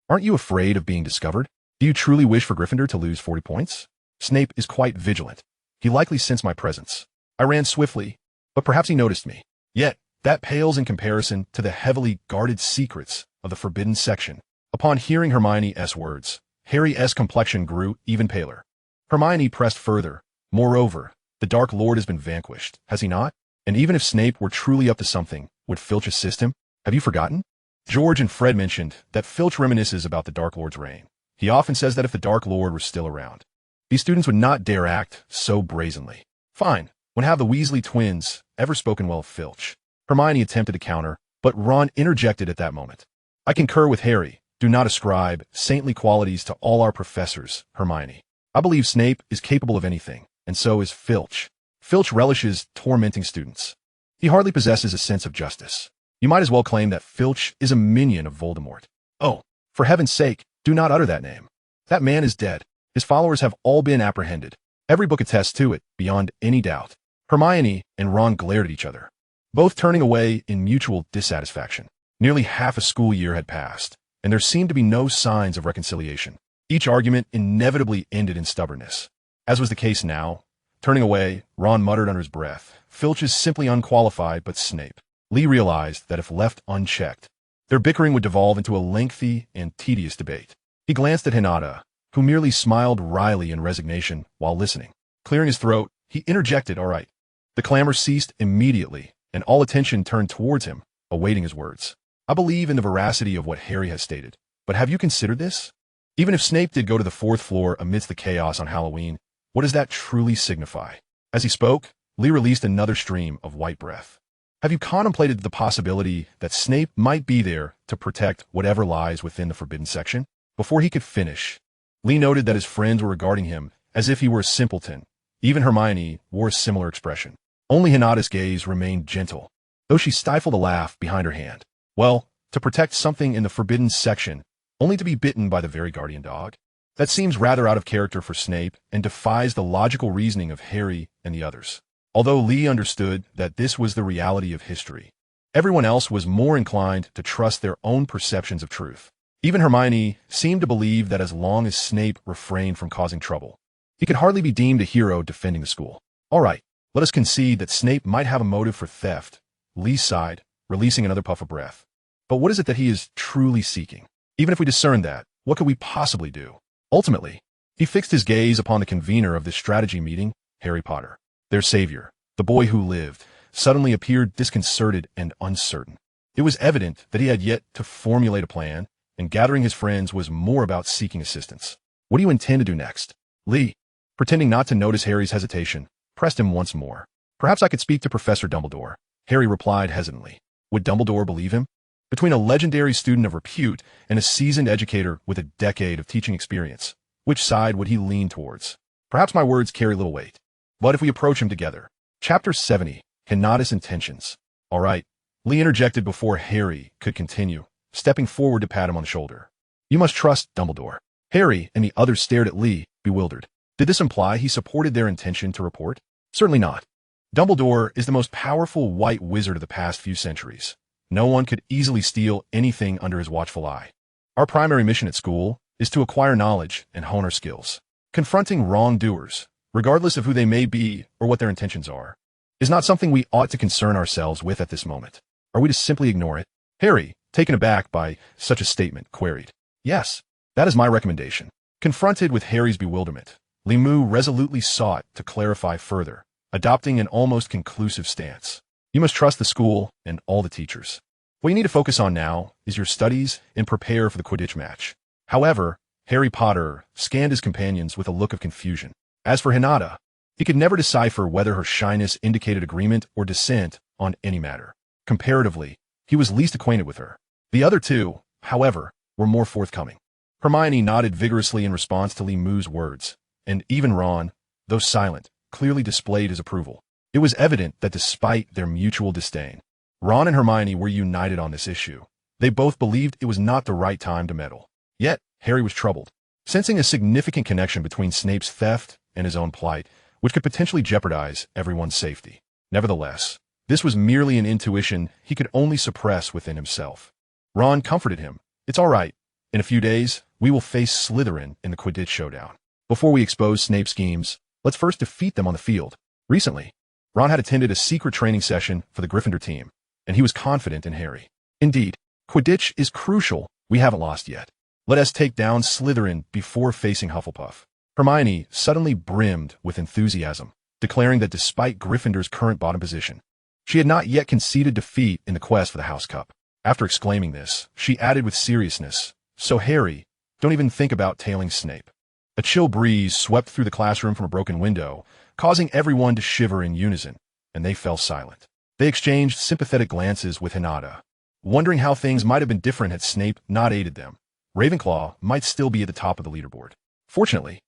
Aren't you afraid of being discovered? Do you truly wish for Gryffindor to lose 40 points? Snape is quite vigilant. He likely sensed my presence. I ran swiftly, but perhaps he noticed me. Yet, that pales in comparison to the heavily guarded secrets of the Forbidden Section." Upon hearing Hermione's words, Harry's complexion grew even paler. Hermione pressed further. "Moreover, the Dark Lord has been vanquished, has he not? And even if Snape were truly up to something, would Filch assist him? Have you forgotten? George and Fred mentioned that Filch reminisces about the Dark Lord's reign. He often says that if the Dark Lord were still around, these students would not dare act so brazenly." "Fine. When have the Weasley twins ever spoken well of Filch?" Hermione attempted to counter, but Ron interjected at that moment. "I concur with Harry. Do not ascribe saintly qualities to all our professors, Hermione. I believe Snape is capable of anything, and so is Filch. Filch relishes tormenting students. He hardly possesses a sense of justice." You might as well claim that Filch is a minion of Voldemort. Oh, for heaven's sake, do not utter that name. That man is dead. His followers have all been apprehended. Every book attests to it, beyond any doubt. Hermione and Ron glared at each other, both turning away in mutual dissatisfaction. Nearly half a school year had passed, and there seemed to be no signs of reconciliation. Each argument inevitably ended in stubbornness. As was the case now, turning away, Ron muttered under his breath, "Filch is simply unqualified, but Snape." Lee realized that if left unchecked, their bickering would devolve into a lengthy and tedious debate. He glanced at Hinata, who merely smiled wryly in resignation while listening. Clearing his throat, he interjected, "All right." The clamor ceased immediately, and all attention turned towards him, awaiting his words. "I believe in the veracity of what Harry has stated, but have you considered this? Even if Snape did go to the 4th floor amidst the chaos on Halloween, what does that truly signify?" As he spoke, Lee released another stream of white breath. "Have you contemplated the possibility that Snape might be there to protect whatever lies within the forbidden section?" Before he could finish, Lee noted that his friends were regarding him as if he were a simpleton. Even Hermione wore a similar expression. Only Hinata's gaze remained gentle, though she stifled a laugh behind her hand. "Well, to protect something in the forbidden section, only to be bitten by the very guardian dog? That seems rather out of character for Snape and defies the logical reasoning of Harry and the others." Although Lee understood that this was the reality of history, everyone else was more inclined to trust their own perceptions of truth. Even Hermione seemed to believe that as long as Snape refrained from causing trouble, he could hardly be deemed a hero defending the school. "All right, let us concede that Snape might have a motive for theft." Lee sighed, releasing another puff of breath. "But what is it that he is truly seeking? Even if we discern that, what could we possibly do?" Ultimately, he fixed his gaze upon the convener of this strategy meeting, Harry Potter. Their savior, the boy who lived, suddenly appeared disconcerted and uncertain. It was evident that he had yet to formulate a plan, and gathering his friends was more about seeking assistance. "What do you intend to do next?" Lee, pretending not to notice Harry's hesitation, pressed him once more. "Perhaps I could speak to Professor Dumbledore," Harry replied hesitantly. Would Dumbledore believe him? Between a legendary student of repute and a seasoned educator with a decade of teaching experience, which side would he lean towards? "Perhaps my words carry little weight. But if we approach him together." Chapter 70, Hinata's Intentions. "All right," Lee interjected before Harry could continue, stepping forward to pat him on the shoulder. "You must trust Dumbledore." Harry and the others stared at Lee, bewildered. Did this imply he supported their intention to report? Certainly not. Dumbledore is the most powerful white wizard of the past few centuries. No one could easily steal anything under his watchful eye. Our primary mission at school is to acquire knowledge and hone our skills. Confronting wrongdoers, regardless of who they may be or what their intentions are, is not something we ought to concern ourselves with at this moment. Are we to simply ignore it? Harry, taken aback by such a statement, queried. "Yes, that is my recommendation." Confronted with Harry's bewilderment, Limu resolutely sought to clarify further, adopting an almost conclusive stance. "You must trust the school and all the teachers. What you need to focus on now is your studies and prepare for the Quidditch match." However, Harry Potter scanned his companions with a look of confusion. As for Hinata, he could never decipher whether her shyness indicated agreement or dissent on any matter. Comparatively, he was least acquainted with her. The other two, however, were more forthcoming. Hermione nodded vigorously in response to Limu's words, and even Ron, though silent, clearly displayed his approval. It was evident that despite their mutual disdain, Ron and Hermione were united on this issue. They both believed it was not the right time to meddle. Yet, Harry was troubled, sensing a significant connection between Snape's theft and his own plight, which could potentially jeopardize everyone's safety. Nevertheless, this was merely an intuition he could only suppress within himself. Ron comforted him. "It's all right. In a few days, we will face Slytherin in the Quidditch showdown. Before we expose Snape's schemes, let's first defeat them on the field." Recently, Ron had attended a secret training session for the Gryffindor team, and he was confident in Harry. "Indeed, Quidditch is crucial. We haven't lost yet. Let us take down Slytherin before facing Hufflepuff." Hermione suddenly brimmed with enthusiasm, declaring that despite Gryffindor's current bottom position, she had not yet conceded defeat in the quest for the House Cup. After exclaiming this, she added with seriousness, "So Harry, don't even think about tailing Snape." A chill breeze swept through the classroom from a broken window, causing everyone to shiver in unison, and they fell silent. They exchanged sympathetic glances with Hinata, wondering how things might have been different had Snape not aided them. Ravenclaw might still be at the top of the leaderboard. Fortunately,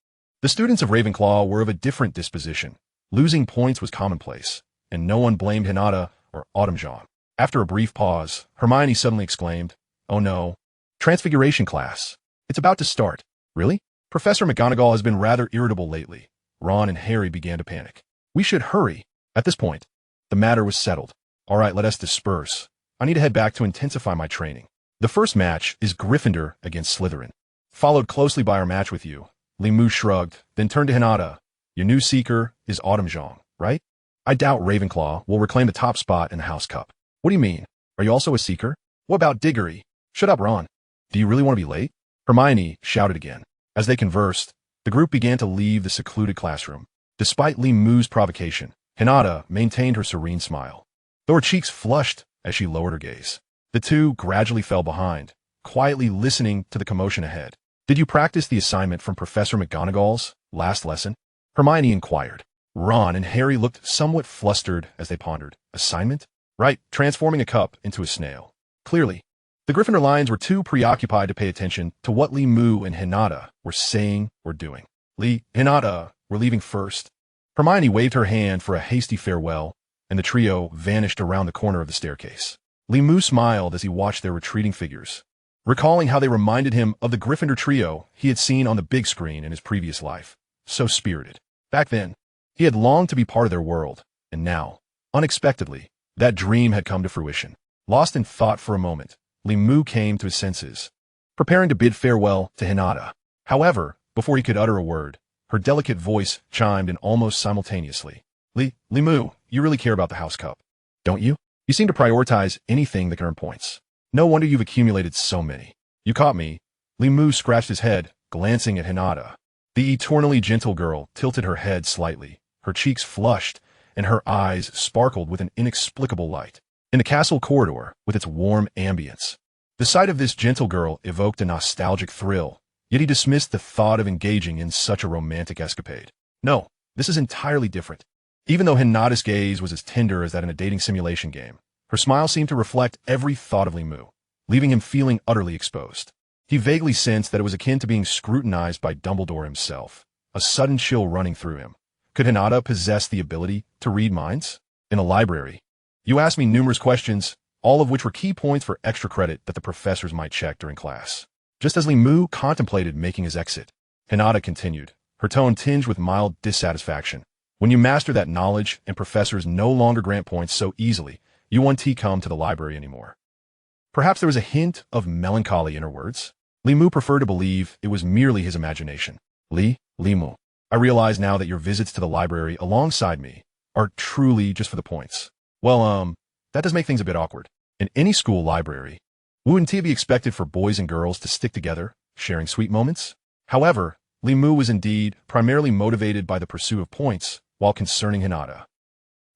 the students of Ravenclaw were of a different disposition. Losing points was commonplace, and no one blamed Hinata or Autumnjaw. After a brief pause, Hermione suddenly exclaimed, "Oh no. Transfiguration class. It's about to start." "Really?" Professor McGonagall has been rather irritable lately. Ron and Harry began to panic. "We should hurry." At this point, the matter was settled. "All right, let us disperse. I need to head back to intensify my training." The first match is Gryffindor against Slytherin, followed closely by our match with you. Limu shrugged, then turned to Hinata. "Your new seeker is Autumnjong, right? I doubt Ravenclaw will reclaim the top spot in the House Cup." "What do you mean? Are you also a seeker?" "What about Diggory?" "Shut up, Ron. Do you really want to be late?" Hermione shouted again. As they conversed, the group began to leave the secluded classroom. Despite Limu's provocation, Hinata maintained her serene smile, though her cheeks flushed as she lowered her gaze. The two gradually fell behind, quietly listening to the commotion ahead. "Did you practice the assignment from Professor McGonagall's last lesson?" Hermione inquired. Ron and Harry looked somewhat flustered as they pondered. "Assignment?" "Right, transforming a cup into a snail." Clearly, the Gryffindor Lions were too preoccupied to pay attention to what Limu and Hinata were saying or doing. Hinata, we're leaving first." Hermione waved her hand for a hasty farewell, and the trio vanished around the corner of the staircase. Limu smiled as he watched their retreating figures, recalling how they reminded him of the Gryffindor trio he had seen on the big screen in his previous life. So spirited. Back then, he had longed to be part of their world, and now, unexpectedly, that dream had come to fruition. Lost in thought for a moment, Limu came to his senses, preparing to bid farewell to Hinata. However, before he could utter a word, her delicate voice chimed in almost simultaneously. "Limu, you really care about the House Cup, don't you? You seem to prioritize anything that can earn points. No wonder you've accumulated so many." "You caught me." Limu scratched his head, glancing at Hinata. The eternally gentle girl tilted her head slightly, her cheeks flushed, and her eyes sparkled with an inexplicable light. In the castle corridor, with its warm ambience, the sight of this gentle girl evoked a nostalgic thrill, yet he dismissed the thought of engaging in such a romantic escapade. No, this is entirely different. Even though Hinata's gaze was as tender as that in a dating simulation game, her smile seemed to reflect every thought of Limu, leaving him feeling utterly exposed. He vaguely sensed that it was akin to being scrutinized by Dumbledore himself, a sudden chill running through him. Could Hinata possess the ability to read minds? In a library, you asked me numerous questions, all of which were key points for extra credit that the professors might check during class. Just as Limu contemplated making his exit, Hinata continued, her tone tinged with mild dissatisfaction. "When you master that knowledge and professors no longer grant points so easily, you won't come to the library anymore." Perhaps there was a hint of melancholy in her words. Limu preferred to believe it was merely his imagination. Limu, I realize now that your visits to the library alongside me are truly just for the points. Well, that does make things a bit awkward. In any school library, wouldn't it be expected for boys and girls to stick together, sharing sweet moments? However, Limu was indeed primarily motivated by the pursuit of points, while concerning Hinata.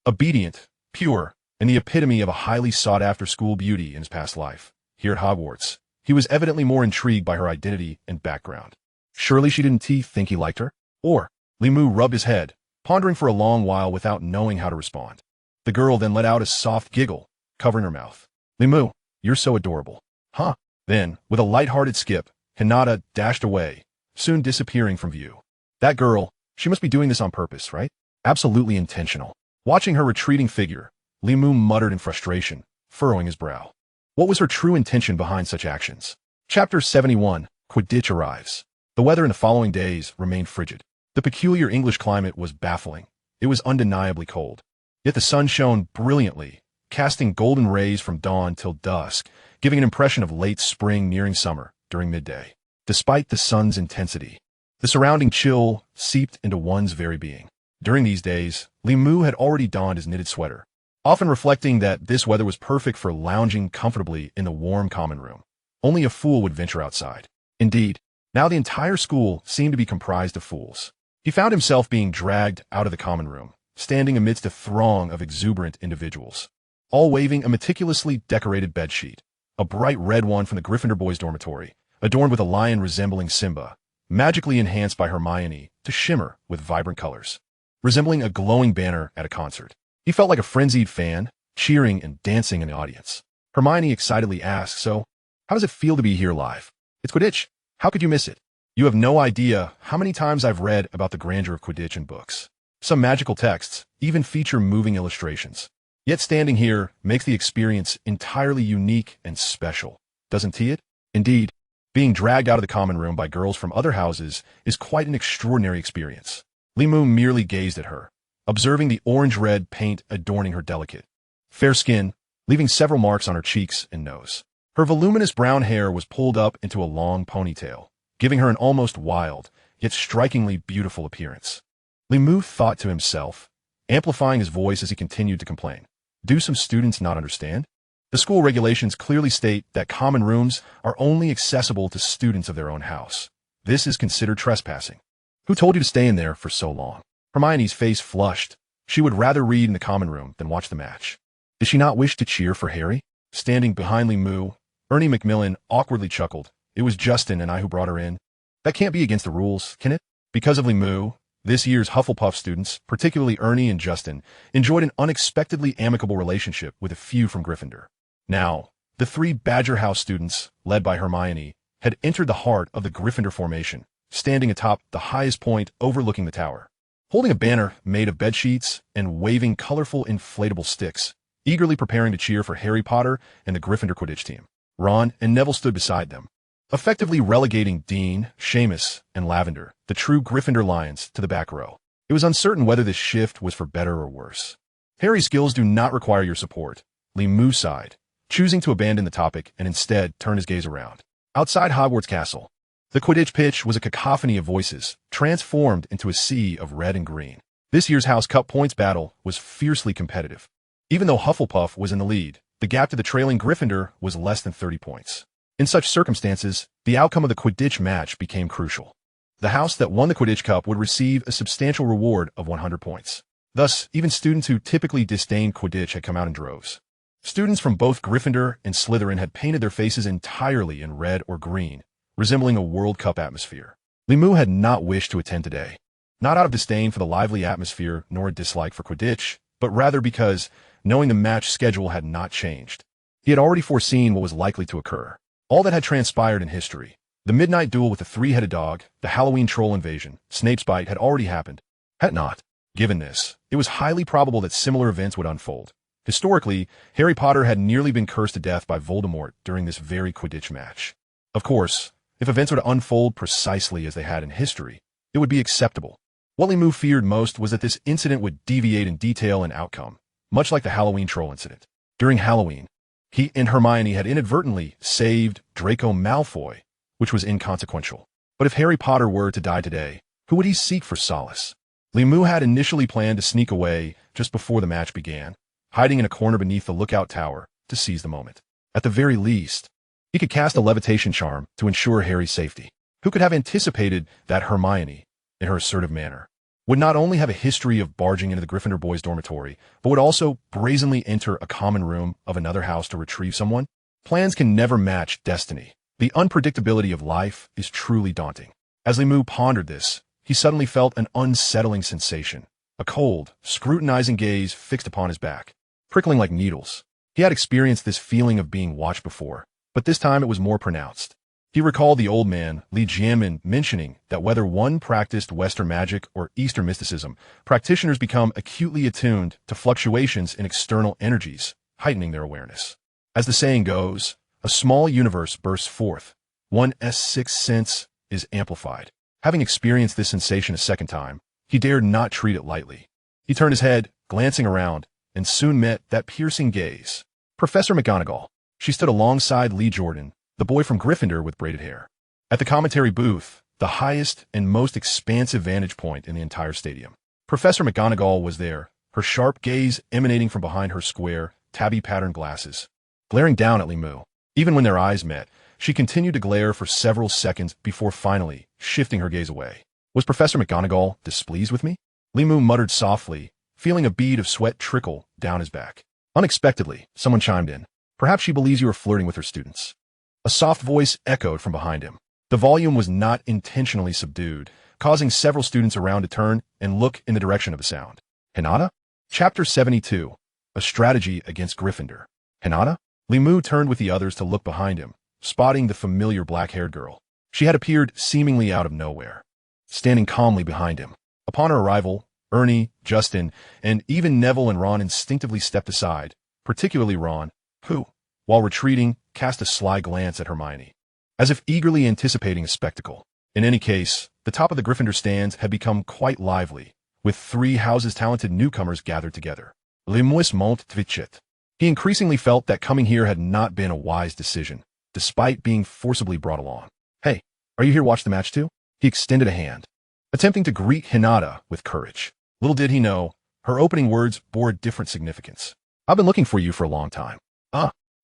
Obedient, pure, and the epitome of a highly sought-after school beauty in his past life. Here at Hogwarts, he was evidently more intrigued by her identity and background. Surely she didn't think he liked her? Or, Limu rubbed his head, pondering for a long while without knowing how to respond. The girl then let out a soft giggle, covering her mouth. "Limu, you're so adorable." "Huh?" Then, with a light-hearted skip, Hinata dashed away, soon disappearing from view. That girl, she must be doing this on purpose, right? Absolutely intentional. Watching her retreating figure, Limu muttered in frustration, furrowing his brow. What was her true intention behind such actions? Chapter 71, Quidditch arrives. The weather in the following days remained frigid. The peculiar English climate was baffling. It was undeniably cold. Yet the sun shone brilliantly, casting golden rays from dawn till dusk, giving an impression of late spring nearing summer during midday. Despite the sun's intensity, the surrounding chill seeped into one's very being. During these days, Limu had already donned his knitted sweater, often reflecting that this weather was perfect for lounging comfortably in the warm common room. Only a fool would venture outside. Indeed, now the entire school seemed to be comprised of fools. He found himself being dragged out of the common room, standing amidst a throng of exuberant individuals, all waving a meticulously decorated bedsheet, a bright red one from the Gryffindor boys' dormitory, adorned with a lion resembling Simba, magically enhanced by Hermione to shimmer with vibrant colors, resembling a glowing banner at a concert. He felt like a frenzied fan, cheering and dancing in the audience. Hermione excitedly asked, "So, how does it feel to be here live?" "It's Quidditch. How could you miss it? You have no idea how many times I've read about the grandeur of Quidditch in books. Some magical texts even feature moving illustrations." Yet standing here makes the experience entirely unique and special, doesn't it? Indeed, being dragged out of the common room by girls from other houses is quite an extraordinary experience. Limu merely gazed at her, observing the orange-red paint adorning her delicate, fair skin, leaving several marks on her cheeks and nose. Her voluminous brown hair was pulled up into a long ponytail, giving her an almost wild, yet strikingly beautiful appearance. Limu thought to himself, amplifying his voice as he continued to complain. Do some students not understand? The school regulations clearly state that common rooms are only accessible to students of their own house. This is considered trespassing. Who told you to stay in there for so long? Hermione's face flushed. She would rather read in the common room than watch the match. Did she not wish to cheer for Harry? Standing behind Limu, Ernie Macmillan awkwardly chuckled. It was Justin and I who brought her in. That can't be against the rules, can it? Because of Limu, this year's Hufflepuff students, particularly Ernie and Justin, enjoyed an unexpectedly amicable relationship with a few from Gryffindor. Now, the three Badger House students, led by Hermione, had entered the heart of the Gryffindor formation, standing atop the highest point overlooking the tower. Holding a banner made of bedsheets and waving colorful inflatable sticks, eagerly preparing to cheer for Harry Potter and the Gryffindor Quidditch team. Ron and Neville stood beside them, effectively relegating Dean, Seamus, and Lavender, the true Gryffindor Lions, to the back row. It was uncertain whether this shift was for better or worse. Harry's skills do not require your support, Limu sighed, choosing to abandon the topic and instead turn his gaze around. Outside Hogwarts Castle, the Quidditch pitch was a cacophony of voices, transformed into a sea of red and green. This year's House Cup points battle was fiercely competitive. Even though Hufflepuff was in the lead, the gap to the trailing Gryffindor was less than 30 points. In such circumstances, the outcome of the Quidditch match became crucial. The house that won the Quidditch Cup would receive a substantial reward of 100 points. Thus, even students who typically disdained Quidditch had come out in droves. Students from both Gryffindor and Slytherin had painted their faces entirely in red or green, resembling a World Cup atmosphere. Limu had not wished to attend today, not out of disdain for the lively atmosphere nor a dislike for Quidditch, but rather because, knowing the match schedule had not changed, he had already foreseen what was likely to occur. All that had transpired in history, the midnight duel with the three-headed dog, the Halloween troll invasion, Snape's bite had already happened. Had not. Given this, it was highly probable that similar events would unfold. Historically, Harry Potter had nearly been cursed to death by Voldemort during this very Quidditch match. Of course, if events were to unfold precisely as they had in history, it would be acceptable. What Limu feared most was that this incident would deviate in detail and outcome, much like the Halloween troll incident. During Halloween, he and Hermione had inadvertently saved Draco Malfoy, which was inconsequential. But if Harry Potter were to die today, who would he seek for solace? Limu had initially planned to sneak away just before the match began, hiding in a corner beneath the lookout tower to seize the moment. At the very least, he could cast a levitation charm to ensure Harry's safety. Who could have anticipated that Hermione, in her assertive manner, would not only have a history of barging into the Gryffindor boys' dormitory, but would also brazenly enter a common room of another house to retrieve someone? Plans can never match destiny. The unpredictability of life is truly daunting. As Limu pondered this, he suddenly felt an unsettling sensation, a cold, scrutinizing gaze fixed upon his back, prickling like needles. He had experienced this feeling of being watched before, but this time it was more pronounced. He recalled the old man, Li Jianmin, mentioning that whether one practiced Western magic or Eastern mysticism, practitioners become acutely attuned to fluctuations in external energies, heightening their awareness. As the saying goes, a small universe bursts forth. One's sixth sense is amplified. Having experienced this sensation a second time, he dared not treat it lightly. He turned his head, glancing around, and soon met that piercing gaze. Professor McGonagall. She stood alongside Lee Jordan, the boy from Gryffindor with braided hair. At the commentary booth, the highest and most expansive vantage point in the entire stadium, Professor McGonagall was there, her sharp gaze emanating from behind her square, tabby-patterned glasses. Glaring down at Limu. Even when their eyes met, she continued to glare for several seconds before finally shifting her gaze away. Was Professor McGonagall displeased with me? Limu muttered softly, feeling a bead of sweat trickle down his back. Unexpectedly, someone chimed in. Perhaps she believes you are flirting with her students. A soft voice echoed from behind him. The volume was not intentionally subdued, causing several students around to turn and look in the direction of the sound. Hinata? Chapter 72. A Strategy Against Gryffindor. Hinata? Limu turned with the others to look behind him, spotting the familiar black-haired girl. She had appeared seemingly out of nowhere, standing calmly behind him. Upon her arrival, Ernie, Justin, and even Neville and Ron instinctively stepped aside, particularly Ron, who, while retreating, cast a sly glance at Hermione, as if eagerly anticipating a spectacle. In any case, the top of the Gryffindor stands had become quite lively, with three houses' talented newcomers gathered together. Le Mois Mont Twitchit. He increasingly felt that coming here had not been a wise decision, despite being forcibly brought along. Hey, are you here to watch the match too? He extended a hand, attempting to greet Hinata with courage. Little did he know, her opening words bore a different significance. I've been looking for you for a long time.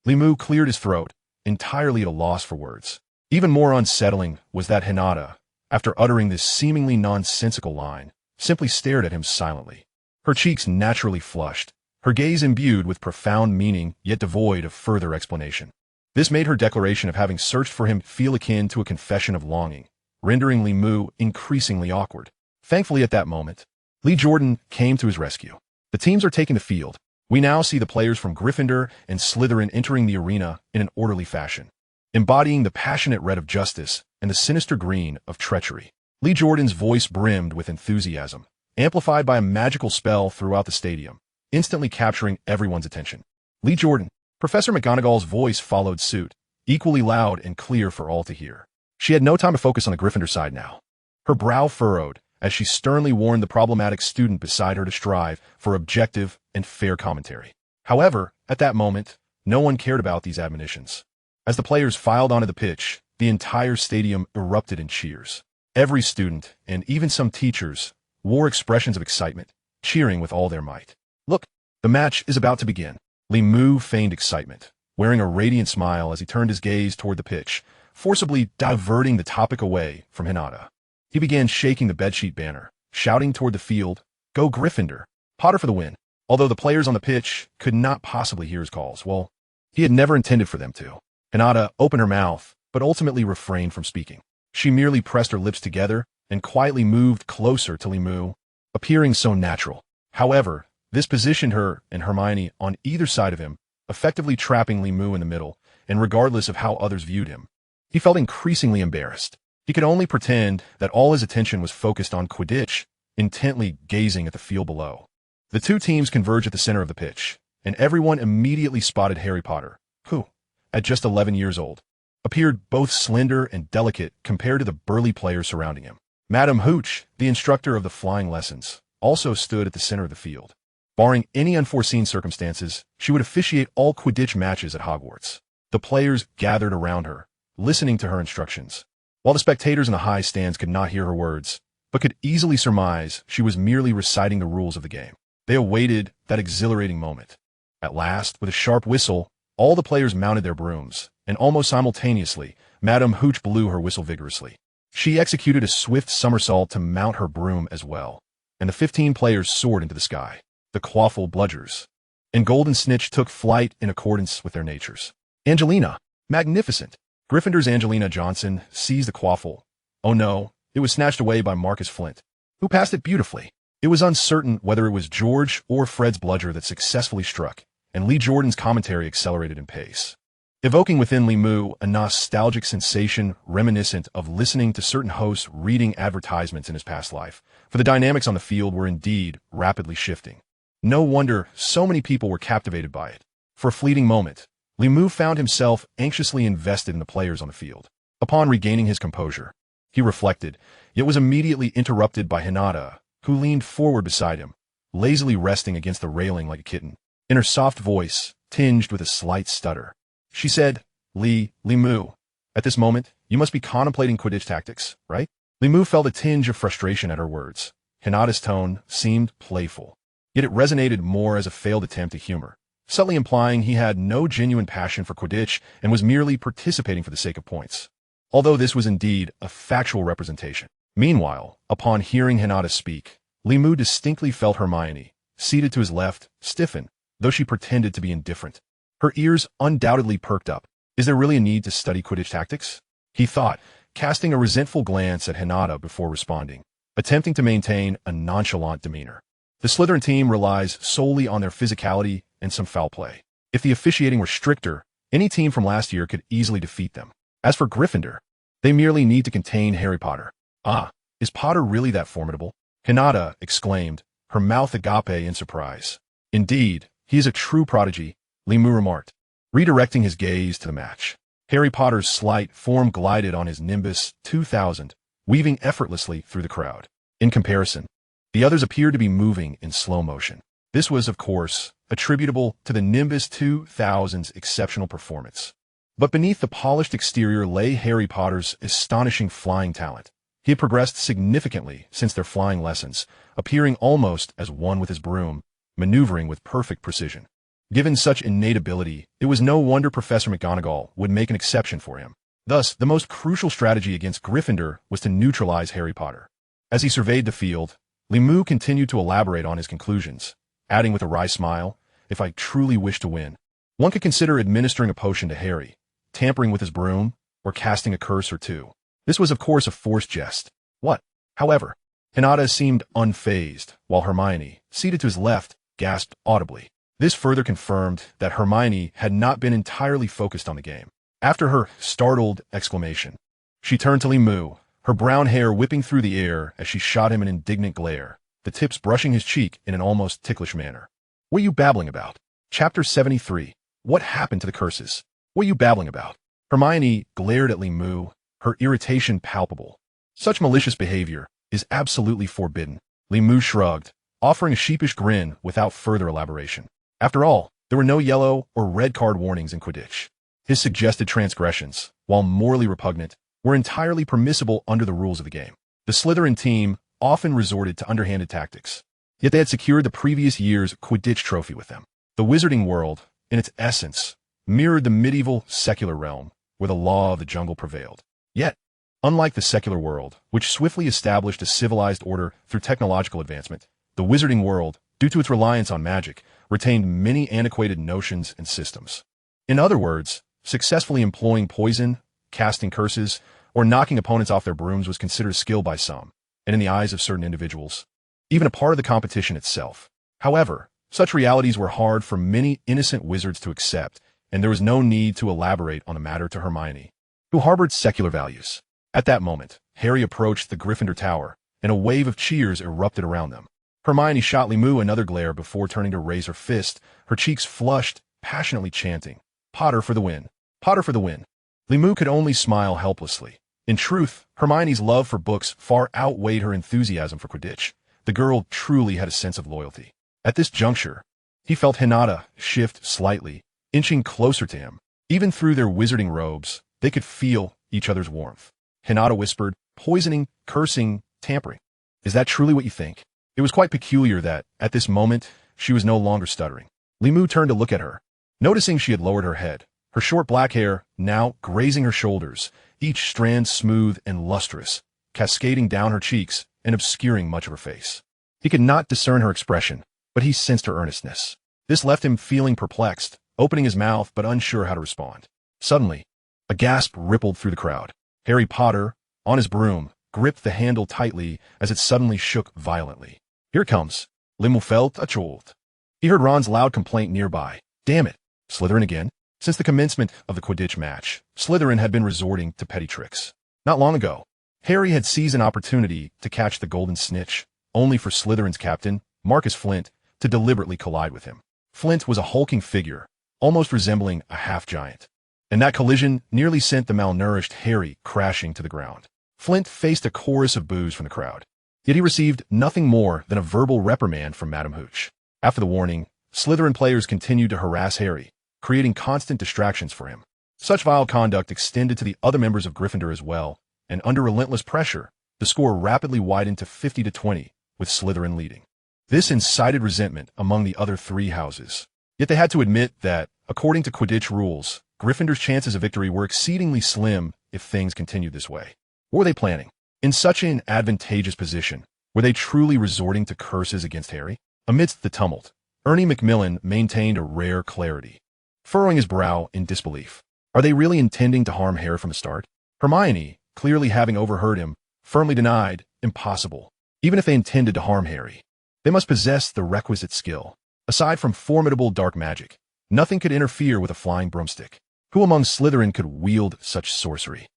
Limu cleared his throat, entirely at a loss for words. Even more unsettling was that Hinata, after uttering this seemingly nonsensical line, simply stared at him silently. Her cheeks naturally flushed, her gaze imbued with profound meaning yet devoid of further explanation. This made her declaration of having searched for him feel akin to a confession of longing, rendering Limu increasingly awkward. Thankfully at that moment, Lee Jordan came to his rescue. The teams are taking the field. We now see the players from Gryffindor and Slytherin entering the arena in an orderly fashion, embodying the passionate red of justice and the sinister green of treachery. Lee Jordan's voice brimmed with enthusiasm, amplified by a magical spell throughout the stadium, instantly capturing everyone's attention. Lee Jordan. Professor McGonagall's voice followed suit, equally loud and clear for all to hear. She had no time to focus on the Gryffindor side now. Her brow furrowed as she sternly warned the problematic student beside her to strive for objective and fair commentary. However, at that moment, no one cared about these admonitions. As the players filed onto the pitch, the entire stadium erupted in cheers. Every student, and even some teachers, wore expressions of excitement, cheering with all their might. Look, the match is about to begin. Limu feigned excitement, wearing a radiant smile as he turned his gaze toward the pitch, forcibly diverting the topic away from Hinata. He began shaking the bedsheet banner, shouting toward the field, "Go Gryffindor! Potter for the win!" Although the players on the pitch could not possibly hear his calls, well, he had never intended for them to. Hinata opened her mouth, but ultimately refrained from speaking. She merely pressed her lips together and quietly moved closer to Limu, appearing so natural. However, this positioned her and Hermione on either side of him, effectively trapping Limu in the middle, and regardless of how others viewed him, he felt increasingly embarrassed. He could only pretend that all his attention was focused on Quidditch, intently gazing at the field below. The two teams converged at the center of the pitch, and everyone immediately spotted Harry Potter, who, at just 11 years old, appeared both slender and delicate compared to the burly players surrounding him. Madame Hooch, the instructor of the flying lessons, also stood at the center of the field. Barring any unforeseen circumstances, she would officiate all Quidditch matches at Hogwarts. The players gathered around her, listening to her instructions, while the spectators in the high stands could not hear her words, but could easily surmise she was merely reciting the rules of the game. They awaited that exhilarating moment. At last, with a sharp whistle, all the players mounted their brooms, and almost simultaneously, Madame Hooch blew her whistle vigorously. She executed a swift somersault to mount her broom as well, and the 15 players soared into the sky. The Quaffle Bludgers and Golden Snitch took flight in accordance with their natures. Angelina, magnificent. Gryffindor's Angelina Johnson seized the Quaffle. Oh no, it was snatched away by Marcus Flint, who passed it beautifully. It was uncertain whether it was George or Fred's bludger that successfully struck, and Lee Jordan's commentary accelerated in pace, evoking within Limu a nostalgic sensation reminiscent of listening to certain hosts reading advertisements in his past life, for the dynamics on the field were indeed rapidly shifting. No wonder so many people were captivated by it. For a fleeting moment, Limu found himself anxiously invested in the players on the field. Upon regaining his composure, he reflected, yet was immediately interrupted by Hinata, who leaned forward beside him, lazily resting against the railing like a kitten. In her soft voice, tinged with a slight stutter, she said, Limu, at this moment, you must be contemplating Quidditch tactics, right? Limu felt a tinge of frustration at her words. Hinata's tone seemed playful, yet it resonated more as a failed attempt at humor, subtly implying he had no genuine passion for Quidditch and was merely participating for the sake of points. Although this was indeed a factual representation. Meanwhile, upon hearing Hinata speak, Limu distinctly felt Hermione, seated to his left, stiffen, though she pretended to be indifferent. Her ears undoubtedly perked up. Is there really a need to study Quidditch tactics? He thought, casting a resentful glance at Hinata before responding, attempting to maintain a nonchalant demeanor. The Slytherin team relies solely on their physicality and some foul play. If the officiating were stricter, any team from last year could easily defeat them. As for Gryffindor, they merely need to contain Harry Potter. Ah, is Potter really that formidable? Hinata exclaimed, her mouth agape in surprise. Indeed, he is a true prodigy, Limu remarked, redirecting his gaze to the match. Harry Potter's slight form glided on his Nimbus 2000, weaving effortlessly through the crowd. In comparison, the others appeared to be moving in slow motion. This was, of course, attributable to the Nimbus 2000's exceptional performance. But beneath the polished exterior lay Harry Potter's astonishing flying talent. He had progressed significantly since their flying lessons, appearing almost as one with his broom, maneuvering with perfect precision. Given such innate ability, it was no wonder Professor McGonagall would make an exception for him. Thus, the most crucial strategy against Gryffindor was to neutralize Harry Potter. As he surveyed the field, Limu continued to elaborate on his conclusions, adding with a wry smile, "If I truly wish to win, one could consider administering a potion to Harry, tampering with his broom, or casting a curse or two." This was, of course, a forced jest. What? However, Hinata seemed unfazed, while Hermione, seated to his left, gasped audibly. This further confirmed that Hermione had not been entirely focused on the game. After her startled exclamation, she turned to Limu, her brown hair whipping through the air as she shot him an indignant glare, the tips brushing his cheek in an almost ticklish manner. "What are you babbling about?" Chapter 73. What happened to the curses? What are you babbling about? Hermione glared at Limu, her irritation palpable. Such malicious behavior is absolutely forbidden. Limu shrugged, offering a sheepish grin without further elaboration. After all, there were no yellow or red card warnings in Quidditch. His suggested transgressions, while morally repugnant, were entirely permissible under the rules of the game. The Slytherin team often resorted to underhanded tactics, yet they had secured the previous year's Quidditch trophy with them. The Wizarding World, in its essence, mirrored the medieval secular realm, where the law of the jungle prevailed. Yet, unlike the secular world, which swiftly established a civilized order through technological advancement, the Wizarding World, due to its reliance on magic, retained many antiquated notions and systems. In other words, successfully employing poison, casting curses, or knocking opponents off their brooms was considered skill by some, and in the eyes of certain individuals, even a part of the competition itself. However, such realities were hard for many innocent wizards to accept, and there was no need to elaborate on the matter to Hermione, who harbored secular values. At that moment, Harry approached the Gryffindor Tower, and a wave of cheers erupted around them. Hermione shot Limu another glare before turning to raise her fist, her cheeks flushed, passionately chanting, "Potter for the win! Potter for the win!" Limu could only smile helplessly. In truth, Hermione's love for books far outweighed her enthusiasm for Quidditch. The girl truly had a sense of loyalty. At this juncture, he felt Hinata shift slightly, inching closer to him. Even through their wizarding robes, they could feel each other's warmth. Hinata whispered, "Poisoning, cursing, tampering. Is that truly what you think?" It was quite peculiar that, at this moment, she was no longer stuttering. Limu turned to look at her. Noticing she had lowered her head, her short black hair now grazing her shoulders, each strand smooth and lustrous, cascading down her cheeks and obscuring much of her face. He could not discern her expression, but he sensed her earnestness. This left him feeling perplexed, opening his mouth but unsure how to respond. Suddenly, a gasp rippled through the crowd. Harry Potter, on his broom, gripped the handle tightly as it suddenly shook violently. "Here it comes." Limu felt a jolt. He heard Ron's loud complaint nearby. "Damn it, Slytherin again?" Since the commencement of the Quidditch match, Slytherin had been resorting to petty tricks. Not long ago, Harry had seized an opportunity to catch the golden snitch, only for Slytherin's captain, Marcus Flint, to deliberately collide with him. Flint was a hulking figure, almost resembling a half-giant, and that collision nearly sent the malnourished Harry crashing to the ground. Flint faced a chorus of boos from the crowd, yet he received nothing more than a verbal reprimand from Madame Hooch. After the warning, Slytherin players continued to harass Harry, creating constant distractions for him. Such vile conduct extended to the other members of Gryffindor as well, and under relentless pressure, the score rapidly widened to 50-20, with Slytherin leading. This incited resentment among the other three houses. Yet they had to admit that, according to Quidditch rules, Gryffindor's chances of victory were exceedingly slim if things continued this way. What were they planning? In such an advantageous position, were they truly resorting to curses against Harry? Amidst the tumult, Ernie Macmillan maintained a rare clarity, furrowing his brow in disbelief. Are they really intending to harm Harry from the start? Hermione, clearly having overheard him, firmly denied, impossible. Even if they intended to harm Harry, they must possess the requisite skill. Aside from formidable dark magic, nothing could interfere with a flying broomstick. Who among Slytherin could wield such sorcery?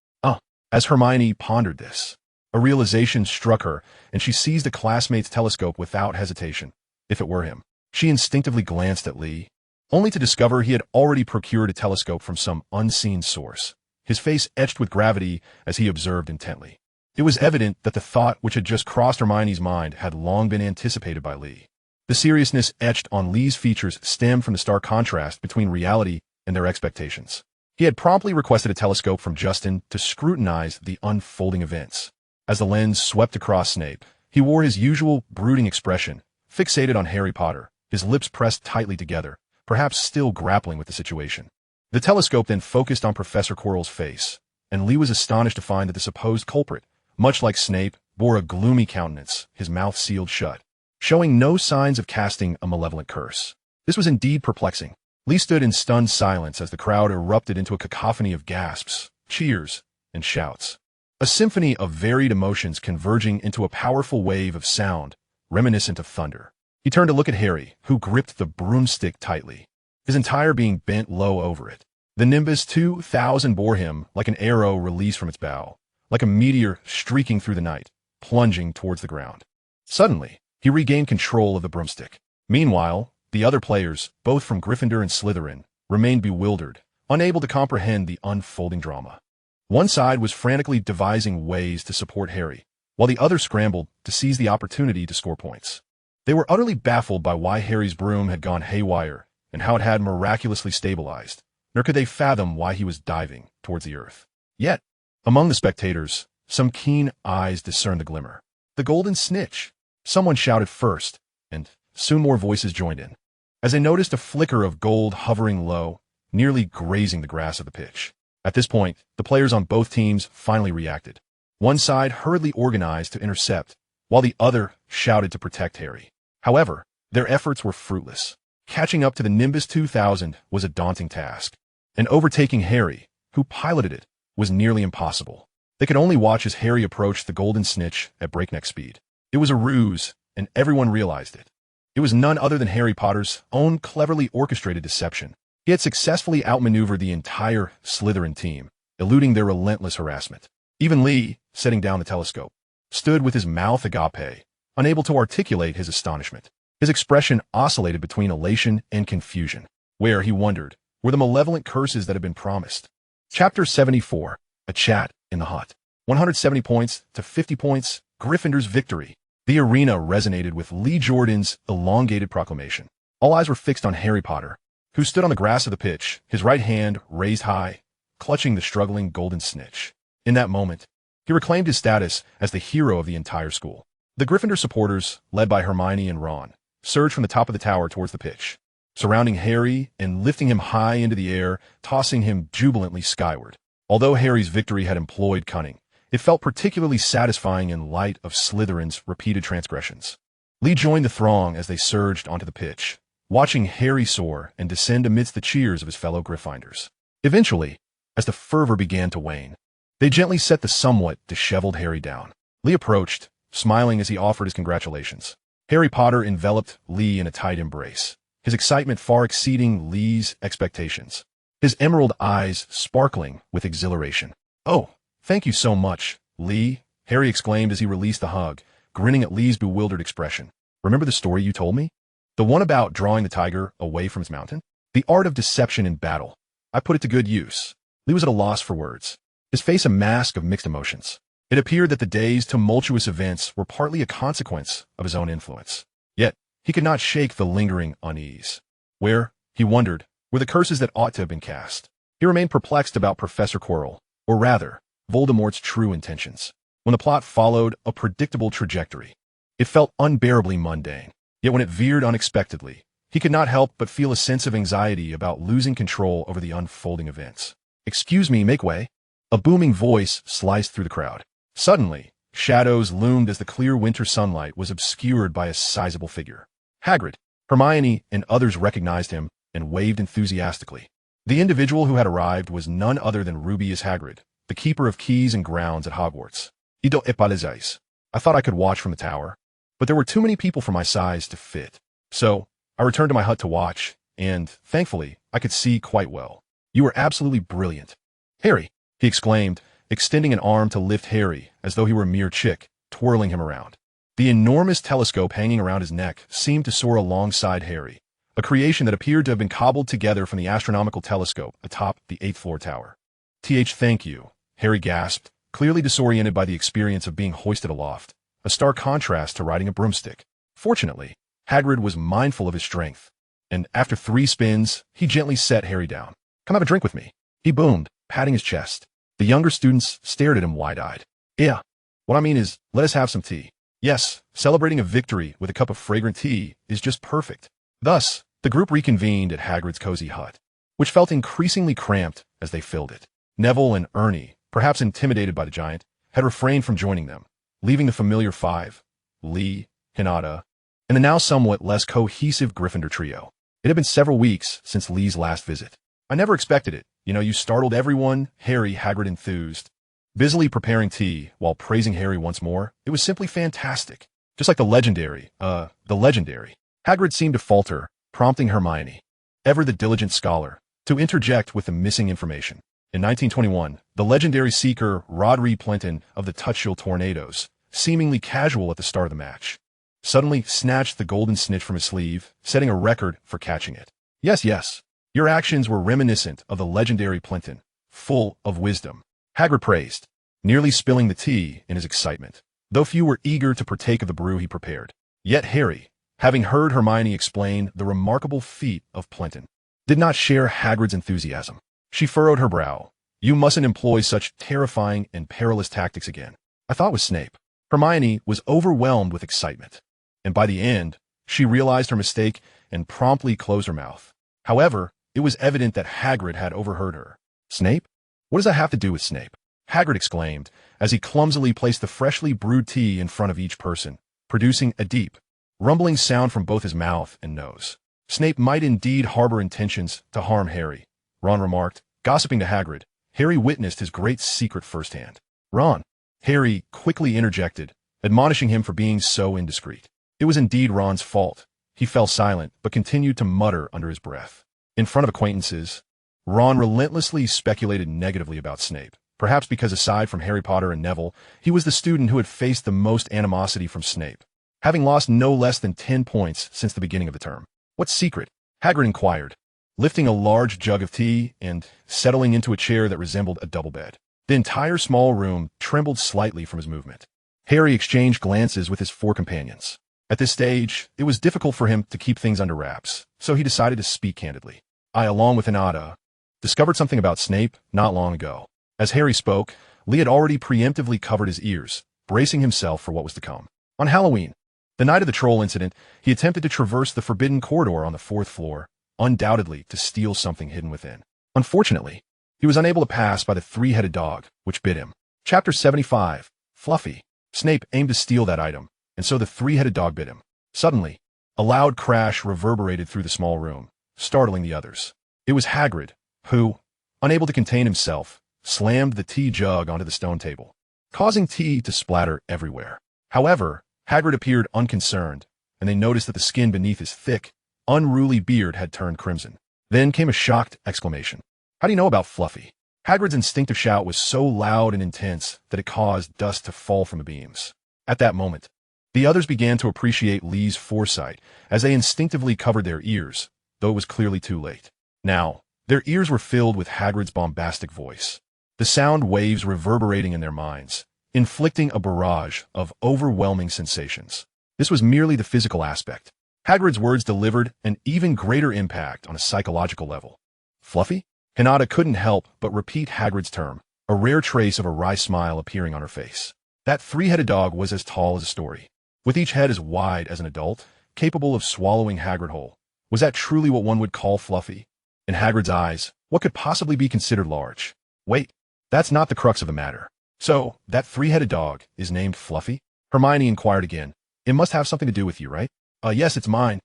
As Hermione pondered this, A realization struck her, and she seized a classmate's telescope without hesitation. If it were him, she instinctively glanced at Lee, only to discover he had already procured a telescope from some unseen source, his face etched with gravity as he observed intently. It was evident that the thought which had just crossed Hermione's mind had long been anticipated by Lee. The seriousness etched on Lee's features stemmed from the stark contrast between reality and their expectations. He had promptly requested a telescope from Justin to scrutinize the unfolding events. As the lens swept across Snape, he wore his usual brooding expression, fixated on Harry Potter, his lips pressed tightly together, perhaps still grappling with the situation. The telescope then focused on Professor Quirrell's face, and Lee was astonished to find that the supposed culprit, much like Snape, bore a gloomy countenance, his mouth sealed shut, showing no signs of casting a malevolent curse. This was indeed perplexing. Lee stood in stunned silence as the crowd erupted into a cacophony of gasps, cheers, and shouts. A symphony of varied emotions converging into a powerful wave of sound, reminiscent of thunder. He turned to look at Harry, who gripped the broomstick tightly, his entire being bent low over it. The Nimbus 2000 bore him like an arrow released from its bow, like a meteor streaking through the night, plunging towards the ground. Suddenly, he regained control of the broomstick. Meanwhile, the other players, both from Gryffindor and Slytherin, remained bewildered, unable to comprehend the unfolding drama. One side was frantically devising ways to support Harry, while the other scrambled to seize the opportunity to score points. They were utterly baffled by why Harry's broom had gone haywire and how it had miraculously stabilized, nor could they fathom why he was diving towards the earth. Yet, among the spectators, some keen eyes discerned the glimmer. The golden snitch! Someone shouted first, and soon more voices joined in, as they noticed a flicker of gold hovering low, nearly grazing the grass of the pitch. At this point, the players on both teams finally reacted. One side hurriedly organized to intercept, while the other shouted to protect Harry. However, their efforts were fruitless. Catching up to the Nimbus 2000 was a daunting task, and overtaking Harry, who piloted it, was nearly impossible. They could only watch as Harry approached the golden snitch at breakneck speed. It was a ruse, and everyone realized it. It was none other than Harry Potter's own cleverly orchestrated deception. He had successfully outmaneuvered the entire Slytherin team, eluding their relentless harassment. Even Lee, setting down the telescope, stood with his mouth agape, unable to articulate his astonishment. His expression oscillated between elation and confusion, where, he wondered, were the malevolent curses that had been promised. Chapter 74, A Chat in the Hut. 170 points to 50 points, Gryffindor's victory. The arena resonated with Lee Jordan's elongated proclamation. All eyes were fixed on Harry Potter, who stood on the grass of the pitch, his right hand raised high, clutching the struggling golden snitch. In that moment, he reclaimed his status as the hero of the entire school. The Gryffindor supporters, led by Hermione and Ron, surged from the top of the tower towards the pitch, surrounding Harry and lifting him high into the air, tossing him jubilantly skyward. Although Harry's victory had employed cunning, it felt particularly satisfying in light of Slytherin's repeated transgressions. Lee joined the throng as they surged onto the pitch, watching Harry soar and descend amidst the cheers of his fellow Gryffindors. Eventually, as the fervor began to wane, they gently set the somewhat disheveled Harry down. Lee approached, smiling as he offered his congratulations. Harry Potter enveloped Lee in a tight embrace, his excitement far exceeding Lee's expectations, his emerald eyes sparkling with exhilaration. "Oh, thank you so much, Lee," Harry exclaimed as he released the hug, grinning at Lee's bewildered expression. "Remember the story you told me? The one about drawing the tiger away from its mountain? The art of deception in battle. I put it to good use." Lee was at a loss for words, his face a mask of mixed emotions. It appeared that the day's tumultuous events were partly a consequence of his own influence. Yet, he could not shake the lingering unease. Where, he wondered, were the curses that ought to have been cast? He remained perplexed about Professor Quirrell, or rather, Voldemort's true intentions. When the plot followed a predictable trajectory, it felt unbearably mundane. Yet when it veered unexpectedly, he could not help but feel a sense of anxiety about losing control over the unfolding events. "Excuse me, make way." A booming voice sliced through the crowd. Suddenly, shadows loomed as the clear winter sunlight was obscured by a sizable figure. Hagrid. Hermione and others recognized him and waved enthusiastically. The individual who had arrived was none other than Rubeus Hagrid, the keeper of keys and grounds at Hogwarts. "Ido epalizais." I thought I could watch from the tower, but there were too many people for my size to fit. So, I returned to my hut to watch, and, thankfully, I could see quite well. "You were absolutely brilliant." "Harry," he exclaimed, extending an arm to lift Harry as though he were a mere chick, twirling him around. The enormous telescope hanging around his neck seemed to soar alongside Harry, a creation that appeared to have been cobbled together from the astronomical telescope atop the 8th-floor tower. Thank you, Harry gasped, clearly disoriented by the experience of being hoisted aloft, a stark contrast to riding a broomstick. Fortunately, Hagrid was mindful of his strength, and after 3 spins, he gently set Harry down. "Come have a drink with me," he boomed, patting his chest. The younger students stared at him wide-eyed. "Yeah. What I mean is, let us have some tea." Yes, celebrating a victory with a cup of fragrant tea is just perfect. Thus, the group reconvened at Hagrid's cozy hut, which felt increasingly cramped as they filled it. Neville and Ernie, perhaps intimidated by the giant, had refrained from joining them, leaving the familiar 5, Lee, Hinata, and the now somewhat less cohesive Gryffindor trio. It had been several weeks since Lee's last visit. "I never expected it. You startled everyone," Hagrid enthused. Busily preparing tea while praising Harry once more, it was simply fantastic. Just like the legendary. Hagrid seemed to falter, prompting Hermione, ever the diligent scholar, to interject with the missing information. In 1921, the legendary seeker Rodri Plinton of the Tutshill Tornadoes, seemingly casual at the start of the match, suddenly snatched the golden snitch from his sleeve, setting a record for catching it. Yes. Your actions were reminiscent of the legendary Plinton, full of wisdom," Hagrid praised, nearly spilling the tea in his excitement, though few were eager to partake of the brew he prepared. Yet Harry, having heard Hermione explain the remarkable feat of Plinton, did not share Hagrid's enthusiasm. She furrowed her brow. "You mustn't employ such terrifying and perilous tactics again. I thought it was Snape." Hermione was overwhelmed with excitement, and by the end, she realized her mistake and promptly closed her mouth. However, it was evident that Hagrid had overheard her. "Snape? What does that have to do with Snape?" Hagrid exclaimed, as he clumsily placed the freshly brewed tea in front of each person, producing a deep, rumbling sound from both his mouth and nose. "Snape might indeed harbor intentions to harm Harry," Ron remarked, gossiping to Hagrid. Harry witnessed his great secret firsthand. "Ron," Harry quickly interjected, admonishing him for being so indiscreet. It was indeed Ron's fault. He fell silent, but continued to mutter under his breath. In front of acquaintances, Ron relentlessly speculated negatively about Snape, perhaps because aside from Harry Potter and Neville, he was the student who had faced the most animosity from Snape, having lost no less than 10 points since the beginning of the term. "What secret?" Hagrid inquired, lifting a large jug of tea and settling into a chair that resembled a double bed. The entire small room trembled slightly from his movement. Harry exchanged glances with his 4 companions. At this stage, it was difficult for him to keep things under wraps, so he decided to speak candidly. "I, along with Hinata, discovered something about Snape not long ago." As Harry spoke, Lee had already preemptively covered his ears, bracing himself for what was to come. On Halloween, the night of the troll incident, he attempted to traverse the forbidden corridor on the 4th floor, undoubtedly to steal something hidden within. Unfortunately, he was unable to pass by the 3-headed dog, which bit him. Chapter 75, Fluffy. Snape aimed to steal that item, and so the 3-headed dog bit him. Suddenly, a loud crash reverberated through the small room, startling the others. It was Hagrid, who, unable to contain himself, slammed the tea jug onto the stone table, causing tea to splatter everywhere. However, Hagrid appeared unconcerned, and they noticed that the skin beneath his thick, unruly beard had turned crimson. Then came a shocked exclamation. "How do you know about Fluffy?" Hagrid's instinctive shout was so loud and intense that it caused dust to fall from the beams. At that moment, the others began to appreciate Lee's foresight as they instinctively covered their ears, though it was clearly too late. Now, their ears were filled with Hagrid's bombastic voice, the sound waves reverberating in their minds, inflicting a barrage of overwhelming sensations. This was merely the physical aspect. Hagrid's words delivered an even greater impact on a psychological level. "Fluffy?" Hinata couldn't help but repeat Hagrid's term, a rare trace of a wry smile appearing on her face. That 3-headed dog was as tall as a story, with each head as wide as an adult, capable of swallowing Hagrid whole. Was that truly what one would call Fluffy? In Hagrid's eyes, what could possibly be considered large? Wait, that's not the crux of the matter. "So, that 3-headed dog is named Fluffy?" Hermione inquired again. "It must have something to do with you, right?" Yes, it's mine."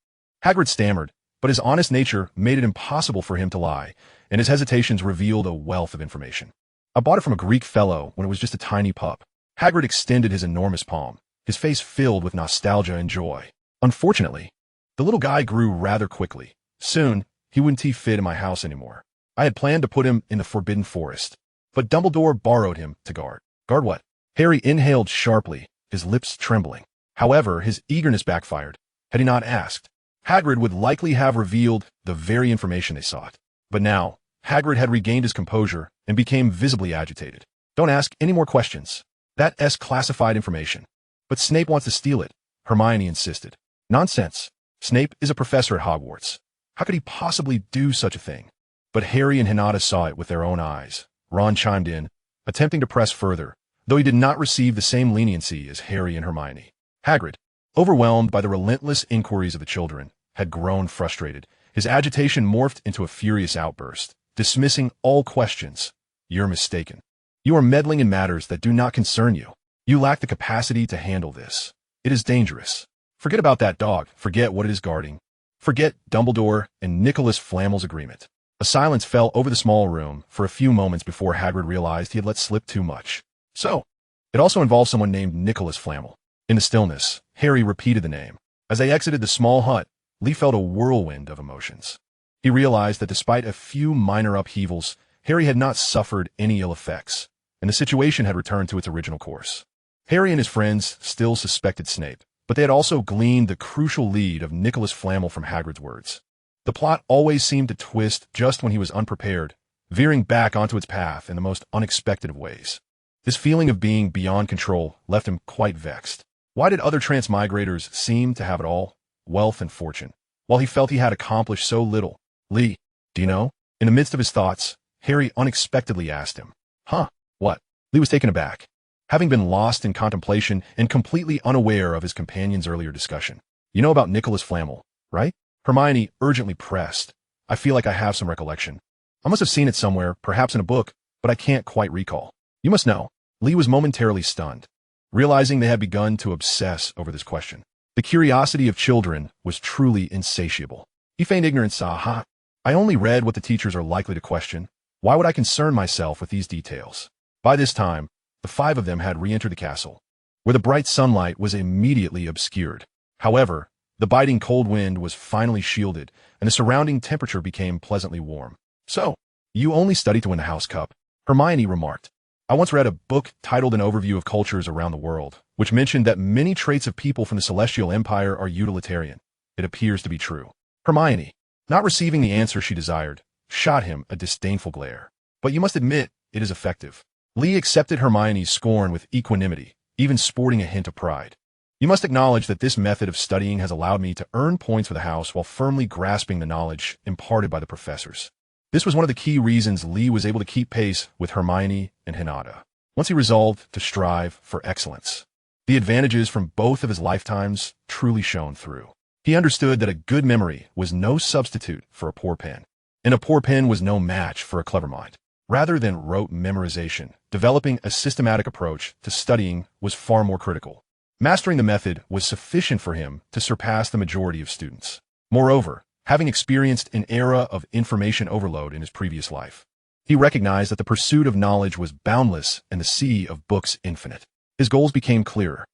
Hagrid stammered, but his honest nature made it impossible for him to lie, and his hesitations revealed a wealth of information. "I bought it from a Greek fellow when it was just a tiny pup." Hagrid extended his enormous palm, his face filled with nostalgia and joy. "Unfortunately, the little guy grew rather quickly. Soon, he wouldn't fit in my house anymore. I had planned to put him in the Forbidden Forest, but Dumbledore borrowed him to guard. Guard what? Harry inhaled sharply, his lips trembling. However, his eagerness backfired. Had he not asked, Hagrid would likely have revealed the very information they sought. But now, Hagrid had regained his composure and became visibly agitated. Don't ask any more questions. That's classified information. But Snape wants to steal it, Hermione insisted. Nonsense. Snape is a professor at Hogwarts. How could he possibly do such a thing? But Harry and Hinata saw it with their own eyes. Ron chimed in, attempting to press further, though he did not receive the same leniency as Harry and Hermione. Hagrid, overwhelmed by the relentless inquiries of the children, had grown frustrated. His agitation morphed into a furious outburst, dismissing all questions. You're mistaken. You are meddling in matters that do not concern you. You lack the capacity to handle this. It is dangerous. Forget about that dog. Forget what it is guarding. Forget Dumbledore and Nicholas Flamel's agreement. A silence fell over the small room for a few moments before Hagrid realized he had let slip too much. So, it also involved someone named Nicholas Flamel. In the stillness, Harry repeated the name. As they exited the small hut, Lee felt a whirlwind of emotions. He realized that despite a few minor upheavals, Harry had not suffered any ill effects, and the situation had returned to its original course. Harry and his friends still suspected Snape, but they had also gleaned the crucial lead of Nicholas Flamel from Hagrid's words. The plot always seemed to twist just when he was unprepared, veering back onto its path in the most unexpected of ways. This feeling of being beyond control left him quite vexed. Why did other transmigrators seem to have it all, wealth and fortune, while he felt he had accomplished so little? Lee, do you know? In the midst of his thoughts, Harry unexpectedly asked him. Huh, what? Lee was taken aback, having been lost in contemplation and completely unaware of his companion's earlier discussion. You know about Nicholas Flamel, right? Hermione urgently pressed. I feel like I have some recollection. I must have seen it somewhere, perhaps in a book, but I can't quite recall. You must know. Lee was momentarily stunned, realizing they had begun to obsess over this question. The curiosity of children was truly insatiable. He feigned ignorance. I only read what the teachers are likely to question. Why would I concern myself with these details? By this time, the five of them had re-entered the castle, where the bright sunlight was immediately obscured. However, the biting cold wind was finally shielded, and the surrounding temperature became pleasantly warm. So, you only study to win the house cup, Hermione remarked. I once read a book titled An Overview of Cultures Around the World, which mentioned that many traits of people from the Celestial Empire are utilitarian. It appears to be true. Hermione, not receiving the answer she desired, shot him a disdainful glare. But you must admit, it is effective. Lee accepted Hermione's scorn with equanimity, even sporting a hint of pride. You must acknowledge that this method of studying has allowed me to earn points for the house while firmly grasping the knowledge imparted by the professors. This was one of the key reasons Lee was able to keep pace with Hermione and Hinata, once he resolved to strive for excellence. The advantages from both of his lifetimes truly shone through. He understood that a good memory was no substitute for a poor pen, and a poor pen was no match for a clever mind. Rather than rote memorization, developing a systematic approach to studying was far more critical. Mastering the method was sufficient for him to surpass the majority of students. Moreover, having experienced an era of information overload in his previous life, he recognized that the pursuit of knowledge was boundless and the sea of books infinite. His goals became clearer.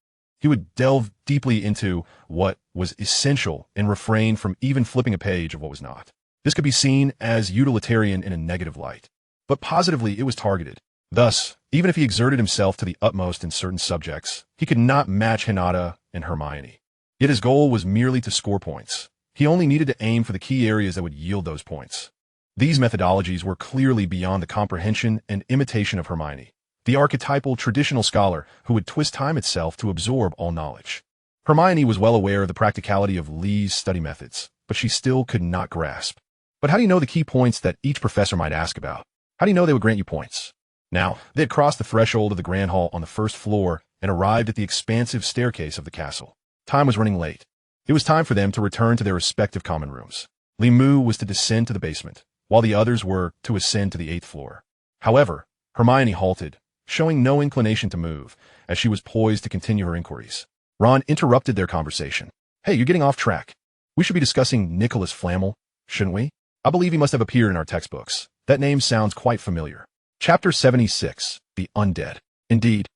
He would delve deeply into what was essential and refrain from even flipping a page of what was not. This could be seen as utilitarian in a negative light, but positively it was targeted. Thus, even if he exerted himself to the utmost in certain subjects, he could not match Hinata and Hermione. Yet his goal was merely to score points. He only needed to aim for the key areas that would yield those points. These methodologies were clearly beyond the comprehension and imitation of Hermione, the archetypal traditional scholar who would twist time itself to absorb all knowledge. Hermione was well aware of the practicality of Lee's study methods, but she still could not grasp. But how do you know the key points that each professor might ask about? How do you know they would grant you points? Now, they had crossed the threshold of the grand hall on the first floor and arrived at the expansive staircase of the castle. Time was running late. It was time for them to return to their respective common rooms. Li Mu was to descend to the basement, while the others were to ascend to the 8th floor. However, Hermione halted, showing no inclination to move, as she was poised to continue her inquiries. Ron interrupted their conversation. Hey, you're getting off track. We should be discussing Nicholas Flamel, shouldn't we? I believe he must have appeared in our textbooks. That name sounds quite familiar. Chapter 76, The Undead. Indeed,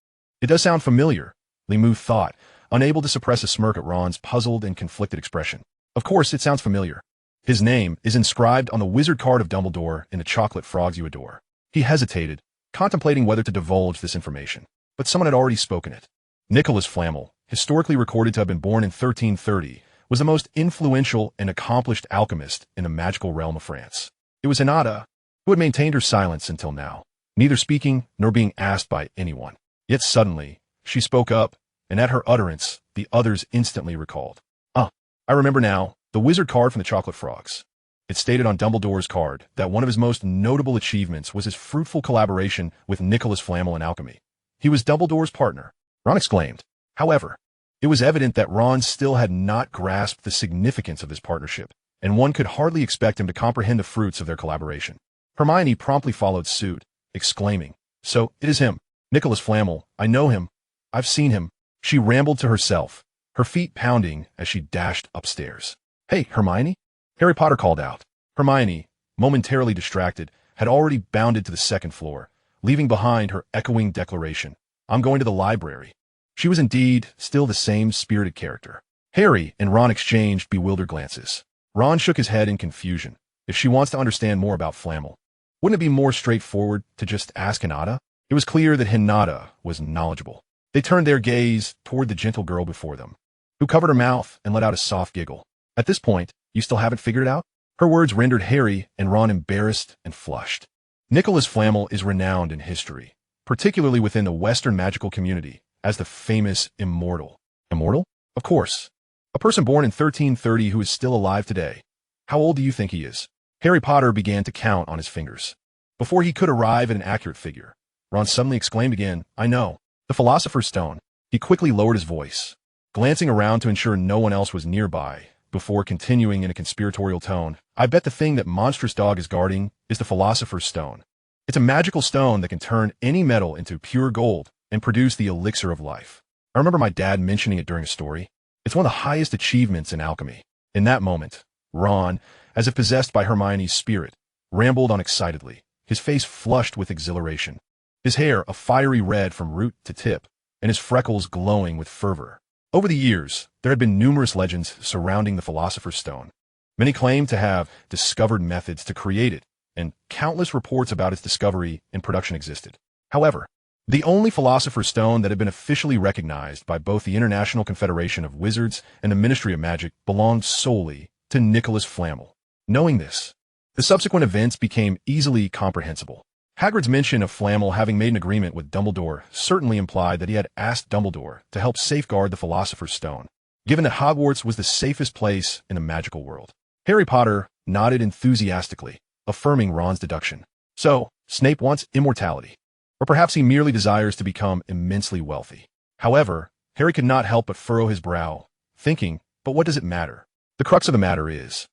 it does sound familiar, Li Mu thought, unable to suppress a smirk at Ron's puzzled and conflicted expression. Of course, it sounds familiar. His name is inscribed on the wizard card of Dumbledore in the chocolate frogs you adore. He hesitated, contemplating whether to divulge this information. But someone had already spoken it. Nicholas Flamel, historically recorded to have been born in 1330, was the most influential and accomplished alchemist in the magical realm of France. It was Hinata who had maintained her silence until now, neither speaking nor being asked by anyone. Yet suddenly, she spoke up, and at her utterance, the others instantly recalled. I remember now, the wizard card from the Chocolate Frogs. It stated on Dumbledore's card that one of his most notable achievements was his fruitful collaboration with Nicholas Flamel in alchemy. He was Dumbledore's partner, Ron exclaimed. However, it was evident that Ron still had not grasped the significance of this partnership, and one could hardly expect him to comprehend the fruits of their collaboration. Hermione promptly followed suit, exclaiming, "So, it is him, Nicholas Flamel. I know him. I've seen him." She rambled to herself, her feet pounding as she dashed upstairs. "Hey, Hermione," Harry Potter called out. Hermione, momentarily distracted, had already bounded to the second floor, leaving behind her echoing declaration, "I'm going to the library." She was indeed still the same spirited character. Harry and Ron exchanged bewildered glances. Ron shook his head in confusion. If she wants to understand more about Flamel, wouldn't it be more straightforward to just ask Hinata? It was clear that Hinata was knowledgeable. They turned their gaze toward the gentle girl before them, who covered her mouth and let out a soft giggle. "At this point, you still haven't figured it out?" Her words rendered Harry and Ron embarrassed and flushed. Nicholas Flamel is renowned in history, particularly within the Western magical community, as the famous immortal. Immortal? Of course. A person born in 1330 who is still alive today. How old do you think he is? Harry Potter began to count on his fingers. Before he could arrive at an accurate figure, Ron suddenly exclaimed again, "I know. The Philosopher's Stone." He quickly lowered his voice, glancing around to ensure no one else was nearby, before continuing in a conspiratorial tone, "I bet the thing that Monstrous Dog is guarding is the Philosopher's Stone. It's a magical stone that can turn any metal into pure gold and produce the elixir of life. I remember my dad mentioning it during a story. It's one of the highest achievements in alchemy." In that moment, Ron, as if possessed by Hermione's spirit, rambled on excitedly, his face flushed with exhilaration, his hair a fiery red from root to tip, and his freckles glowing with fervor. Over the years, there had been numerous legends surrounding the Philosopher's Stone. Many claimed to have discovered methods to create it, and countless reports about its discovery and production existed. However, the only Philosopher's Stone that had been officially recognized by both the International Confederation of Wizards and the Ministry of Magic belonged solely to Nicholas Flamel. Knowing this, the subsequent events became easily comprehensible. Hagrid's mention of Flamel having made an agreement with Dumbledore certainly implied that he had asked Dumbledore to help safeguard the Philosopher's Stone, given that Hogwarts was the safest place in the magical world. Harry Potter nodded enthusiastically, affirming Ron's deduction. So, Snape wants immortality. Or perhaps he merely desires to become immensely wealthy. However, Harry could not help but furrow his brow, thinking, but what does it matter? The crux of the matter is,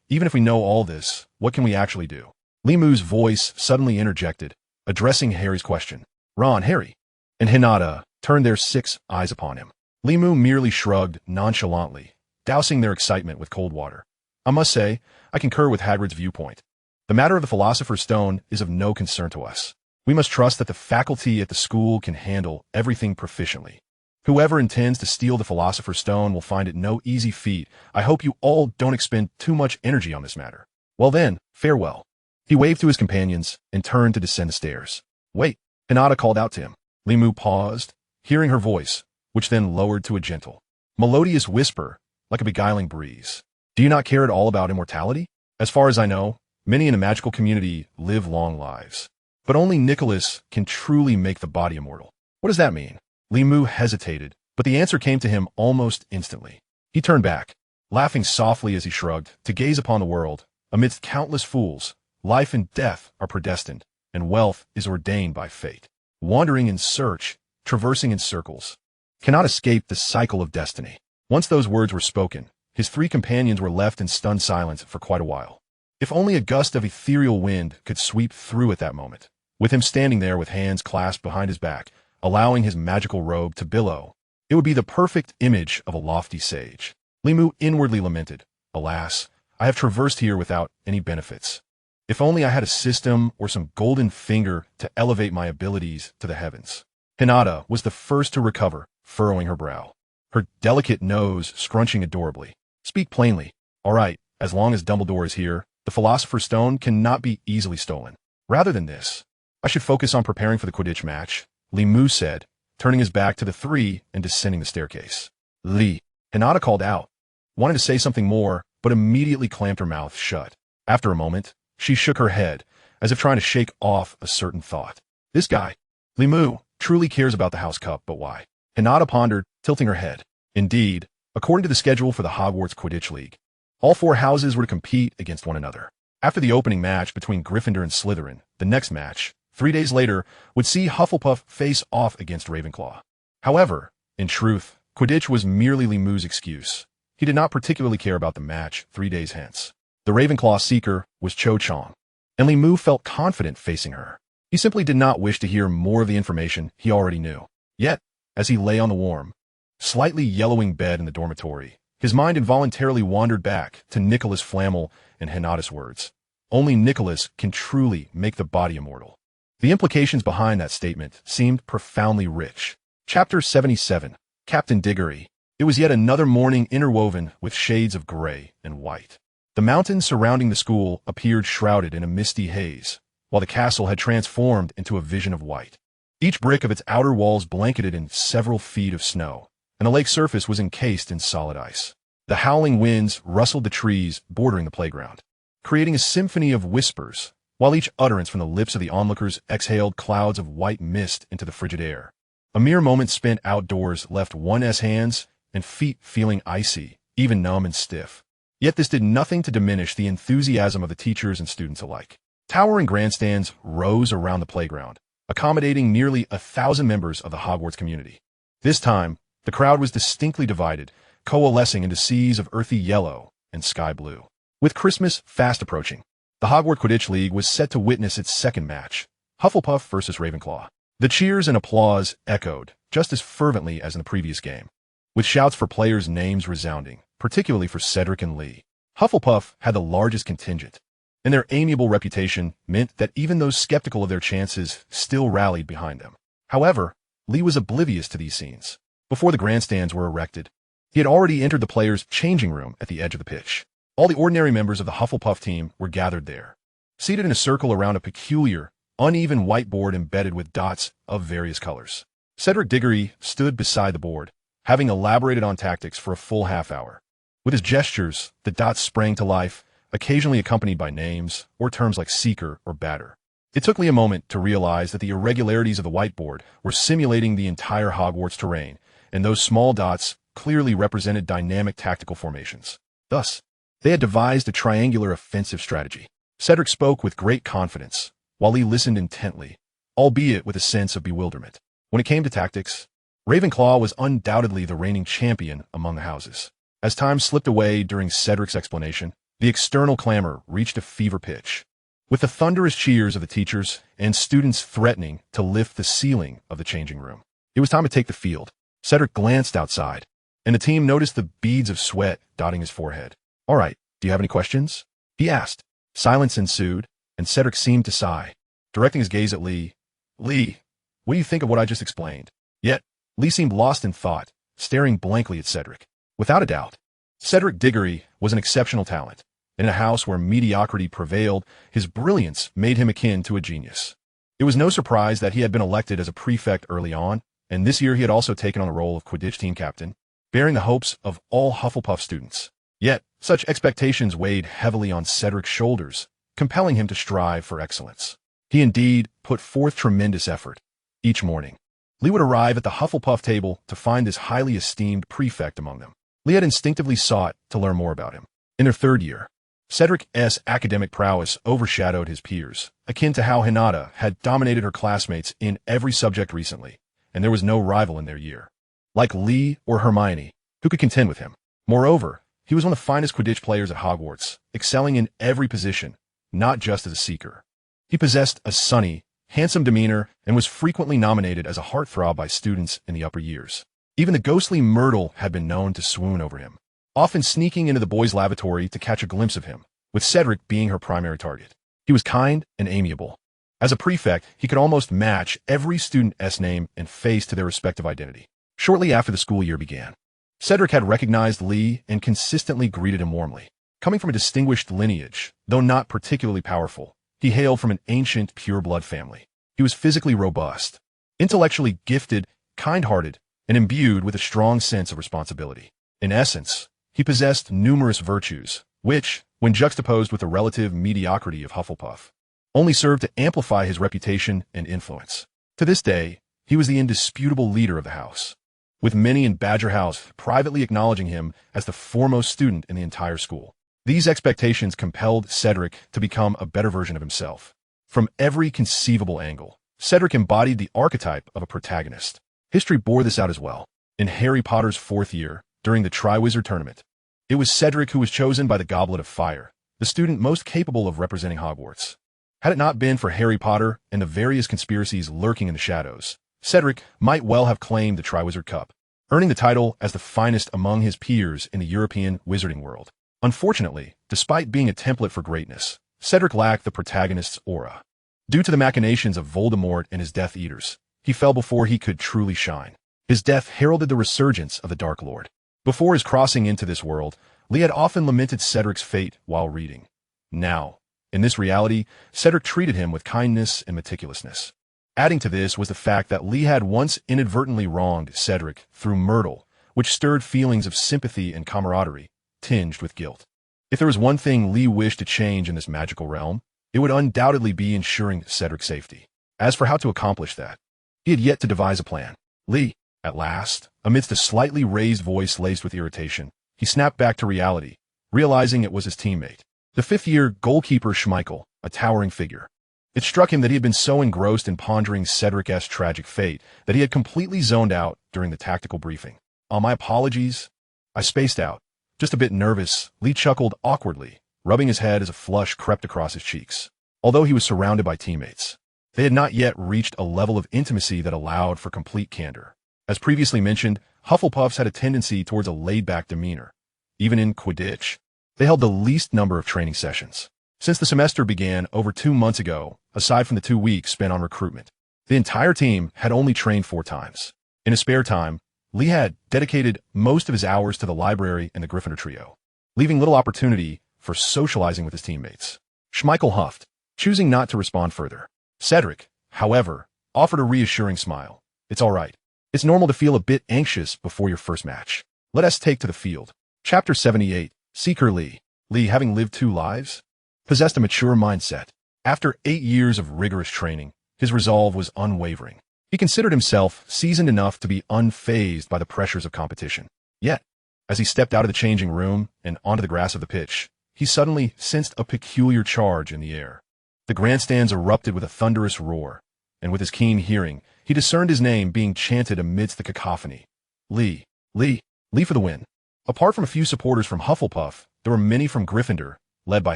even if we know all this, what can we actually do? Limu's voice suddenly interjected, addressing Harry's question. "Ron, Harry," and Hinata turned their 6 eyes upon him. Limu merely shrugged nonchalantly, dousing their excitement with cold water. "I must say, I concur with Hagrid's viewpoint. The matter of the Philosopher's Stone is of no concern to us. We must trust that the faculty at the school can handle everything proficiently. Whoever intends to steal the Philosopher's Stone will find it no easy feat. I hope you all don't expend too much energy on this matter. Well then, farewell." He waved to his companions and turned to descend the stairs. "Wait," Hinata called out to him. Limu paused, hearing her voice, which then lowered to a gentle, melodious whisper, like a beguiling breeze. "Do you not care at all about immortality? As far as I know, many in the magical community live long lives. But only Nicholas can truly make the body immortal." "What does that mean?" Limu hesitated, but the answer came to him almost instantly. He turned back, laughing softly as he shrugged, to gaze upon the world. Amidst countless fools, life and death are predestined, and wealth is ordained by fate. Wandering in search, traversing in circles, cannot escape the cycle of destiny. Once those words were spoken, his 3 companions were left in stunned silence for quite a while. If only a gust of ethereal wind could sweep through at that moment, with him standing there with hands clasped behind his back, allowing his magical robe to billow, it would be the perfect image of a lofty sage. Limu inwardly lamented, "Alas, I have traversed here without any benefits. If only I had a system or some golden finger to elevate my abilities to the heavens." Hinata was the first to recover, furrowing her brow, her delicate nose scrunching adorably. "Speak plainly. All right, as long as Dumbledore is here, the Philosopher's Stone cannot be easily stolen. Rather than this, I should focus on preparing for the Quidditch match, Li Mu said, turning his back to the three and descending the staircase. Li, Hinata called out, wanting to say something more, but immediately clamped her mouth shut. After a moment, she shook her head, as if trying to shake off a certain thought. This guy, Li Mu, truly cares about the House Cup, but why? Hinata pondered, tilting her head. Indeed, according to the schedule for the Hogwarts Quidditch League, all four houses were to compete against one another. After the opening match between Gryffindor and Slytherin, the next match, 3 days later, would see Hufflepuff face off against Ravenclaw. However, in truth, Quidditch was merely Li Mu's excuse. He did not particularly care about the match 3 days hence. The Ravenclaw seeker was Cho Chang, and Li Mu felt confident facing her. He simply did not wish to hear more of the information he already knew. Yet, as he lay on the warm, slightly yellowing bed in the dormitory, his mind involuntarily wandered back to Nicholas Flamel and Hinata's words. Only Nicholas can truly make the body immortal. The implications behind that statement seemed profoundly rich. Chapter 77, Captain Diggory. It was yet another morning interwoven with shades of gray and white. The mountains surrounding the school appeared shrouded in a misty haze, while the castle had transformed into a vision of white. Each brick of its outer walls blanketed in several feet of snow, and the lake's surface was encased in solid ice. The howling winds rustled the trees bordering the playground, creating a symphony of whispers, while each utterance from the lips of the onlookers exhaled clouds of white mist into the frigid air. A mere moment spent outdoors left one's hands and feet feeling icy, even numb and stiff. Yet this did nothing to diminish the enthusiasm of the teachers and students alike. Towering grandstands rose around the playground, accommodating nearly 1,000 members of the Hogwarts community. This time, the crowd was distinctly divided, coalescing into seas of earthy yellow and sky blue. With Christmas fast approaching, the Hogwarts Quidditch League was set to witness its second match, Hufflepuff versus Ravenclaw. The cheers and applause echoed just as fervently as in the previous game, with shouts for players' names resounding, particularly for Cedric and Lee. Hufflepuff had the largest contingent, and their amiable reputation meant that even those skeptical of their chances still rallied behind them. However, Lee was oblivious to these scenes. Before the grandstands were erected, he had already entered the players' changing room at the edge of the pitch. All the ordinary members of the Hufflepuff team were gathered there, seated in a circle around a peculiar, uneven whiteboard embedded with dots of various colors. Cedric Diggory stood beside the board, having elaborated on tactics for a full half-hour. With his gestures, the dots sprang to life, occasionally accompanied by names or terms like seeker or batter. It took Lee a moment to realize that the irregularities of the whiteboard were simulating the entire Hogwarts terrain, and those small dots clearly represented dynamic tactical formations. Thus, they had devised a triangular offensive strategy. Cedric spoke with great confidence, while Lee listened intently, albeit with a sense of bewilderment. When it came to tactics, Ravenclaw was undoubtedly the reigning champion among the houses. As time slipped away during Cedric's explanation, the external clamor reached a fever pitch, with the thunderous cheers of the teachers and students threatening to lift the ceiling of the changing room. It was time to take the field. Cedric glanced outside, and the team noticed the beads of sweat dotting his forehead. "All right, do you have any questions?" he asked. Silence ensued, and Cedric seemed to sigh, directing his gaze at Lee. "Lee, what do you think of what I just explained?" Yet, Lee seemed lost in thought, staring blankly at Cedric. Without a doubt, Cedric Diggory was an exceptional talent. In a house where mediocrity prevailed, his brilliance made him akin to a genius. It was no surprise that he had been elected as a prefect early on, and this year he had also taken on the role of Quidditch team captain, bearing the hopes of all Hufflepuff students. Yet, such expectations weighed heavily on Cedric's shoulders, compelling him to strive for excellence. He indeed put forth tremendous effort. Each morning, Lee would arrive at the Hufflepuff table to find this highly esteemed prefect among them. Lee had instinctively sought to learn more about him. In their third year, Cedric's academic prowess overshadowed his peers, akin to how Hinata had dominated her classmates in every subject recently, and there was no rival in their year, like Lee or Hermione, who could contend with him. Moreover, he was one of the finest Quidditch players at Hogwarts, excelling in every position, not just as a seeker. He possessed a sunny, handsome demeanor and was frequently nominated as a heartthrob by students in the upper years. Even the ghostly Myrtle had been known to swoon over him, often sneaking into the boys' lavatory to catch a glimpse of him, with Cedric being her primary target. He was kind and amiable. As a prefect, he could almost match every student's name and face to their respective identity. Shortly after the school year began, Cedric had recognized Lee and consistently greeted him warmly. Coming from a distinguished lineage, though not particularly powerful, he hailed from an ancient, pure-blood family. He was physically robust, intellectually gifted, kind-hearted, and imbued with a strong sense of responsibility. In essence, he possessed numerous virtues, which, when juxtaposed with the relative mediocrity of Hufflepuff, only served to amplify his reputation and influence. To this day, he was the indisputable leader of the house, with many in Badger House privately acknowledging him as the foremost student in the entire school. These expectations compelled Cedric to become a better version of himself. From every conceivable angle, Cedric embodied the archetype of a protagonist. History bore this out as well. In Harry Potter's 4th year, during the Triwizard Tournament, it was Cedric who was chosen by the Goblet of Fire, the student most capable of representing Hogwarts. Had it not been for Harry Potter and the various conspiracies lurking in the shadows, Cedric might well have claimed the Triwizard Cup, earning the title as the finest among his peers in the European wizarding world. Unfortunately, despite being a template for greatness, Cedric lacked the protagonist's aura. Due to the machinations of Voldemort and his Death Eaters, he fell before he could truly shine. His death heralded the resurgence of the Dark Lord. Before his crossing into this world, Lee had often lamented Cedric's fate while reading. Now, in this reality, Cedric treated him with kindness and meticulousness. Adding to this was the fact that Lee had once inadvertently wronged Cedric through Myrtle, which stirred feelings of sympathy and camaraderie, tinged with guilt. If there was one thing Lee wished to change in this magical realm, it would undoubtedly be ensuring Cedric's safety. As for how to accomplish that, he had yet to devise a plan. Lee, at last, amidst a slightly raised voice laced with irritation, he snapped back to reality, realizing it was his teammate, the 5th-year goalkeeper Schmeichel, a towering figure. It struck him that he had been so engrossed in pondering Cedric's tragic fate that he had completely zoned out during the tactical briefing. My apologies. I spaced out. Just a bit nervous, Lee chuckled awkwardly, rubbing his head as a flush crept across his cheeks. Although he was surrounded by teammates, they had not yet reached a level of intimacy that allowed for complete candor. As previously mentioned, Hufflepuffs had a tendency towards a laid-back demeanor. Even in Quidditch, they held the least number of training sessions. Since the semester began over 2 months ago, aside from the 2 weeks spent on recruitment, the entire team had only trained 4 times. In his spare time, Lee had dedicated most of his hours to the library and the Gryffindor trio, leaving little opportunity for socializing with his teammates. Schmeichel huffed, choosing not to respond further. Cedric, however, offered a reassuring smile. It's all right. It's normal to feel a bit anxious before your first match. Let us take to the field. Chapter 78, Seeker Lee. Lee, having lived 2 lives, possessed a mature mindset. After 8 years of rigorous training, his resolve was unwavering. He considered himself seasoned enough to be unfazed by the pressures of competition. Yet, as he stepped out of the changing room and onto the grass of the pitch, he suddenly sensed a peculiar charge in the air. The grandstands erupted with a thunderous roar, and with his keen hearing, he discerned his name being chanted amidst the cacophony. Lee, Lee, Lee for the win. Apart from a few supporters from Hufflepuff, there were many from Gryffindor, led by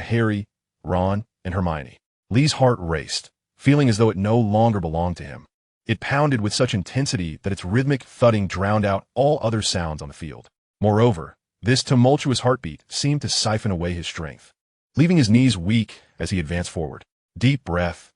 Harry, Ron, and Hermione. Lee's heart raced, feeling as though it no longer belonged to him. It pounded with such intensity that its rhythmic thudding drowned out all other sounds on the field. Moreover, this tumultuous heartbeat seemed to siphon away his strength, leaving his knees weak as he advanced forward. Deep breath,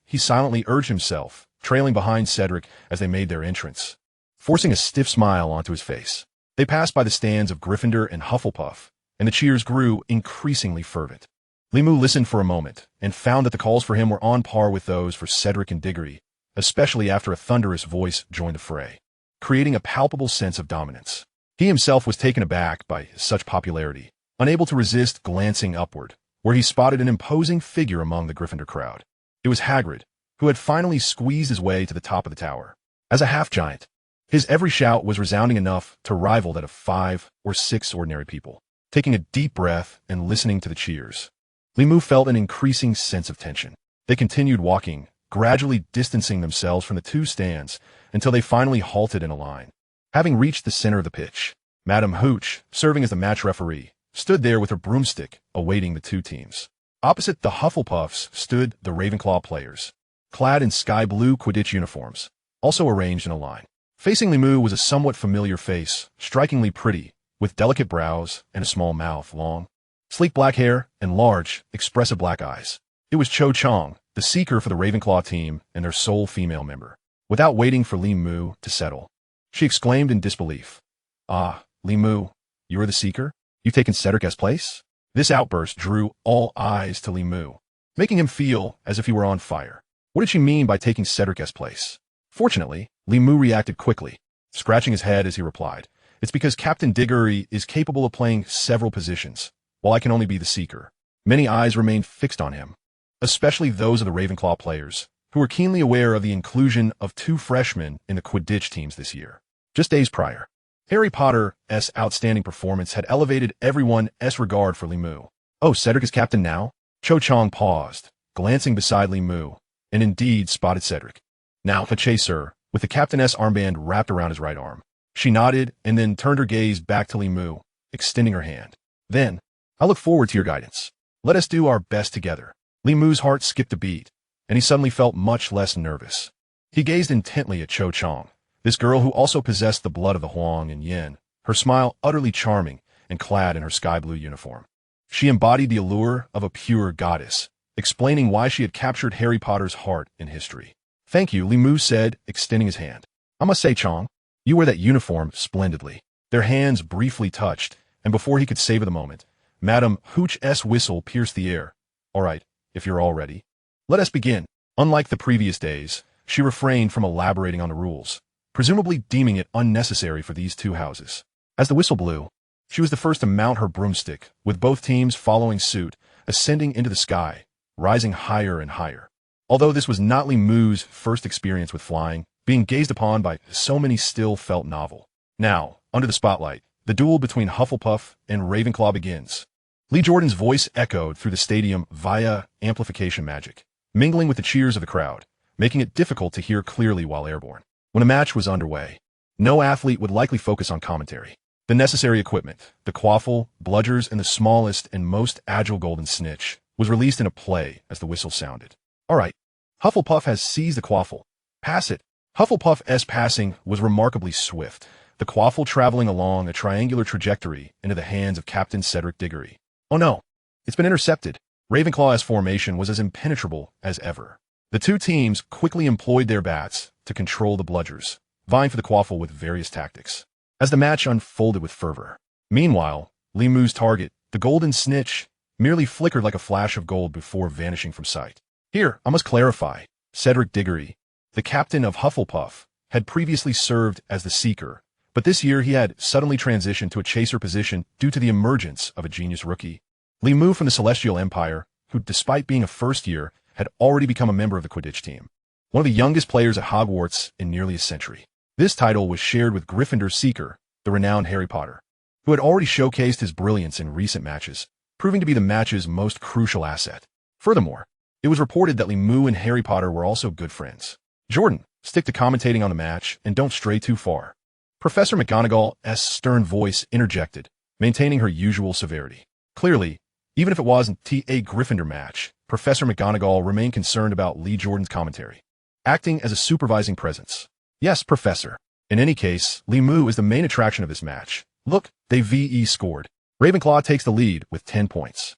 he silently urged himself, trailing behind Cedric as they made their entrance, forcing a stiff smile onto his face. They passed by the stands of Gryffindor and Hufflepuff, and the cheers grew increasingly fervent. Limu listened for a moment and found that the calls for him were on par with those for Cedric and Diggory, especially after a thunderous voice joined the fray, creating a palpable sense of dominance. He himself was taken aback by such popularity, unable to resist glancing upward, where he spotted an imposing figure among the Gryffindor crowd. It was Hagrid, who had finally squeezed his way to the top of the tower. As a half-giant, his every shout was resounding enough to rival that of 5 or 6 ordinary people. Taking a deep breath and listening to the cheers, Limu felt an increasing sense of tension. They continued walking, gradually distancing themselves from the 2 stands until they finally halted in a line. Having reached the center of the pitch, Madame Hooch, serving as the match referee, stood there with her broomstick, awaiting the 2 teams. Opposite the Hufflepuffs stood the Ravenclaw players, clad in sky-blue Quidditch uniforms, also arranged in a line. Facing Limu was a somewhat familiar face, strikingly pretty, with delicate brows and a small mouth, long, sleek black hair, and large, expressive black eyes. It was Cho Chang, the seeker for the Ravenclaw team and their sole female member. Without waiting for Limu to settle, she exclaimed in disbelief, "Ah, Limu, you are the seeker? You've taken Cedric's place?" This outburst drew all eyes to Limu, making him feel as if he were on fire. What did she mean by taking Cedric's place? Fortunately, Li Mu reacted quickly, scratching his head as he replied, "It's because Captain Diggory is capable of playing several positions, while I can only be the seeker." Many eyes remained fixed on him, especially those of the Ravenclaw players, who were keenly aware of the inclusion of 2 freshmen in the Quidditch teams this year. Just days prior, Harry Potter's outstanding performance had elevated everyone's regard for Li Mu. "Oh, Cedric is captain now?" Cho Chang paused, glancing beside Li Mu, and indeed spotted Cedric. "Now, Pache, sir," with the captain's armband wrapped around his right arm. She nodded and then turned her gaze back to Li Mu, extending her hand. "Then, I look forward to your guidance. Let us do our best together." Li Mu's heart skipped a beat, and he suddenly felt much less nervous. He gazed intently at Cho Chang, this girl who also possessed the blood of the Huang and Yin, her smile utterly charming and clad in her sky-blue uniform. She embodied the allure of a pure goddess, explaining why she had captured Harry Potter's heart in history. "Thank you," Li Mu said, extending his hand. "I must say, Chang, you wear that uniform splendidly." Their hands briefly touched, and before he could savor the moment, Madame Hooch's whistle pierced the air. "All right, if you're all ready, let us begin." Unlike the previous days, she refrained from elaborating on the rules, presumably deeming it unnecessary for these 2 houses. As the whistle blew, she was the first to mount her broomstick, with both teams following suit, ascending into the sky, rising higher and higher. Although this was not Li Mu's first experience with flying, being gazed upon by so many still felt novel. Now, under the spotlight, the duel between Hufflepuff and Ravenclaw begins. Lee Jordan's voice echoed through the stadium via amplification magic, mingling with the cheers of the crowd, making it difficult to hear clearly while airborne. When a match was underway, no athlete would likely focus on commentary. The necessary equipment, the quaffle, bludgers, and the smallest and most agile golden snitch, was released in a play as the whistle sounded. "All right, Hufflepuff has seized the quaffle. Pass it." Hufflepuff's passing was remarkably swift, the quaffle traveling along a triangular trajectory into the hands of Captain Cedric Diggory. "Oh no, it's been intercepted." Ravenclaw's formation was as impenetrable as ever. The 2 teams quickly employed their bats to control the bludgers, vying for the quaffle with various tactics, as the match unfolded with fervor. Meanwhile, Li Mu's target, the golden snitch, merely flickered like a flash of gold before vanishing from sight. Here, I must clarify, Cedric Diggory, the captain of Hufflepuff, had previously served as the Seeker, but this year he had suddenly transitioned to a chaser position due to the emergence of a genius rookie. Li Mu from the Celestial Empire, who, despite being a first year, had already become a member of the Quidditch team. One of the youngest players at Hogwarts in nearly a century. This title was shared with Gryffindor's Seeker, the renowned Harry Potter, who had already showcased his brilliance in recent matches, proving to be the match's most crucial asset. Furthermore, it was reported that Li Mu and Harry Potter were also good friends. "Jordan, stick to commentating on the match and don't stray too far." Professor McGonagall's stern voice interjected, maintaining her usual severity. Clearly, even if it wasn't a Gryffindor match, Professor McGonagall remained concerned about Lee Jordan's commentary, acting as a supervising presence. "Yes, Professor. In any case, Li Mu is the main attraction of this match. Look, they VE scored. Ravenclaw takes the lead with 10 points.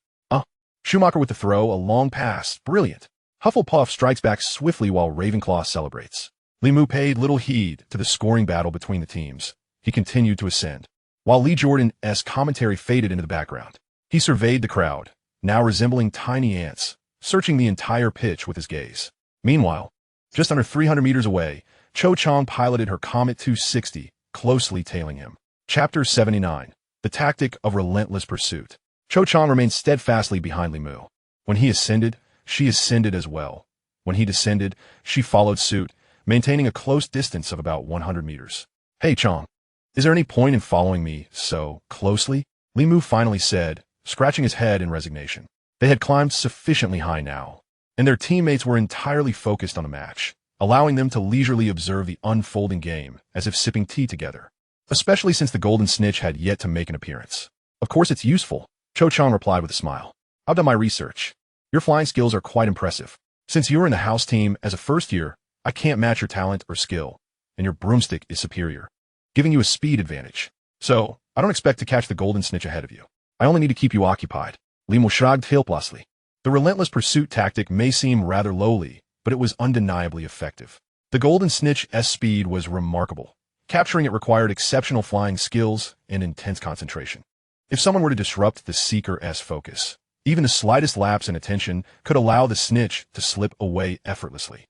Schumacher with the throw, a long pass, brilliant. Hufflepuff strikes back swiftly while Ravenclaw celebrates. Li Mu paid little heed to the scoring battle between the teams. He continued to ascend, while Lee Jordan's commentary faded into the background. He surveyed the crowd, now resembling tiny ants, searching the entire pitch with his gaze. Meanwhile, just under 300 meters away, Cho Chang piloted her Comet 260, closely tailing him. Chapter 79, The Tactic of Relentless Pursuit. Cho Chang remained steadfastly behind Li Mu. When he ascended, she ascended as well. When he descended, she followed suit, maintaining a close distance of about 100 meters. "Hey, Chang, is there any point in following me so closely?" Li Mu finally said, scratching his head in resignation. They had climbed sufficiently high now, and their teammates were entirely focused on the match, allowing them to leisurely observe the unfolding game as if sipping tea together, especially since the Golden Snitch had yet to make an appearance. "Of course it's useful," Cho Chang replied with a smile. "I've done my research. Your flying skills are quite impressive. Since you were in the house team as a first year, I can't match your talent or skill, and your broomstick is superior, giving you a speed advantage. So, I don't expect to catch the Golden Snitch ahead of you. I only need to keep you occupied." Li Mu shrugged helplessly. The relentless pursuit tactic may seem rather lowly, but it was undeniably effective. The Golden Snitch's speed was remarkable. Capturing it required exceptional flying skills and intense concentration. If someone were to disrupt the Seeker's focus, Even the slightest lapse in attention could allow the snitch to slip away effortlessly.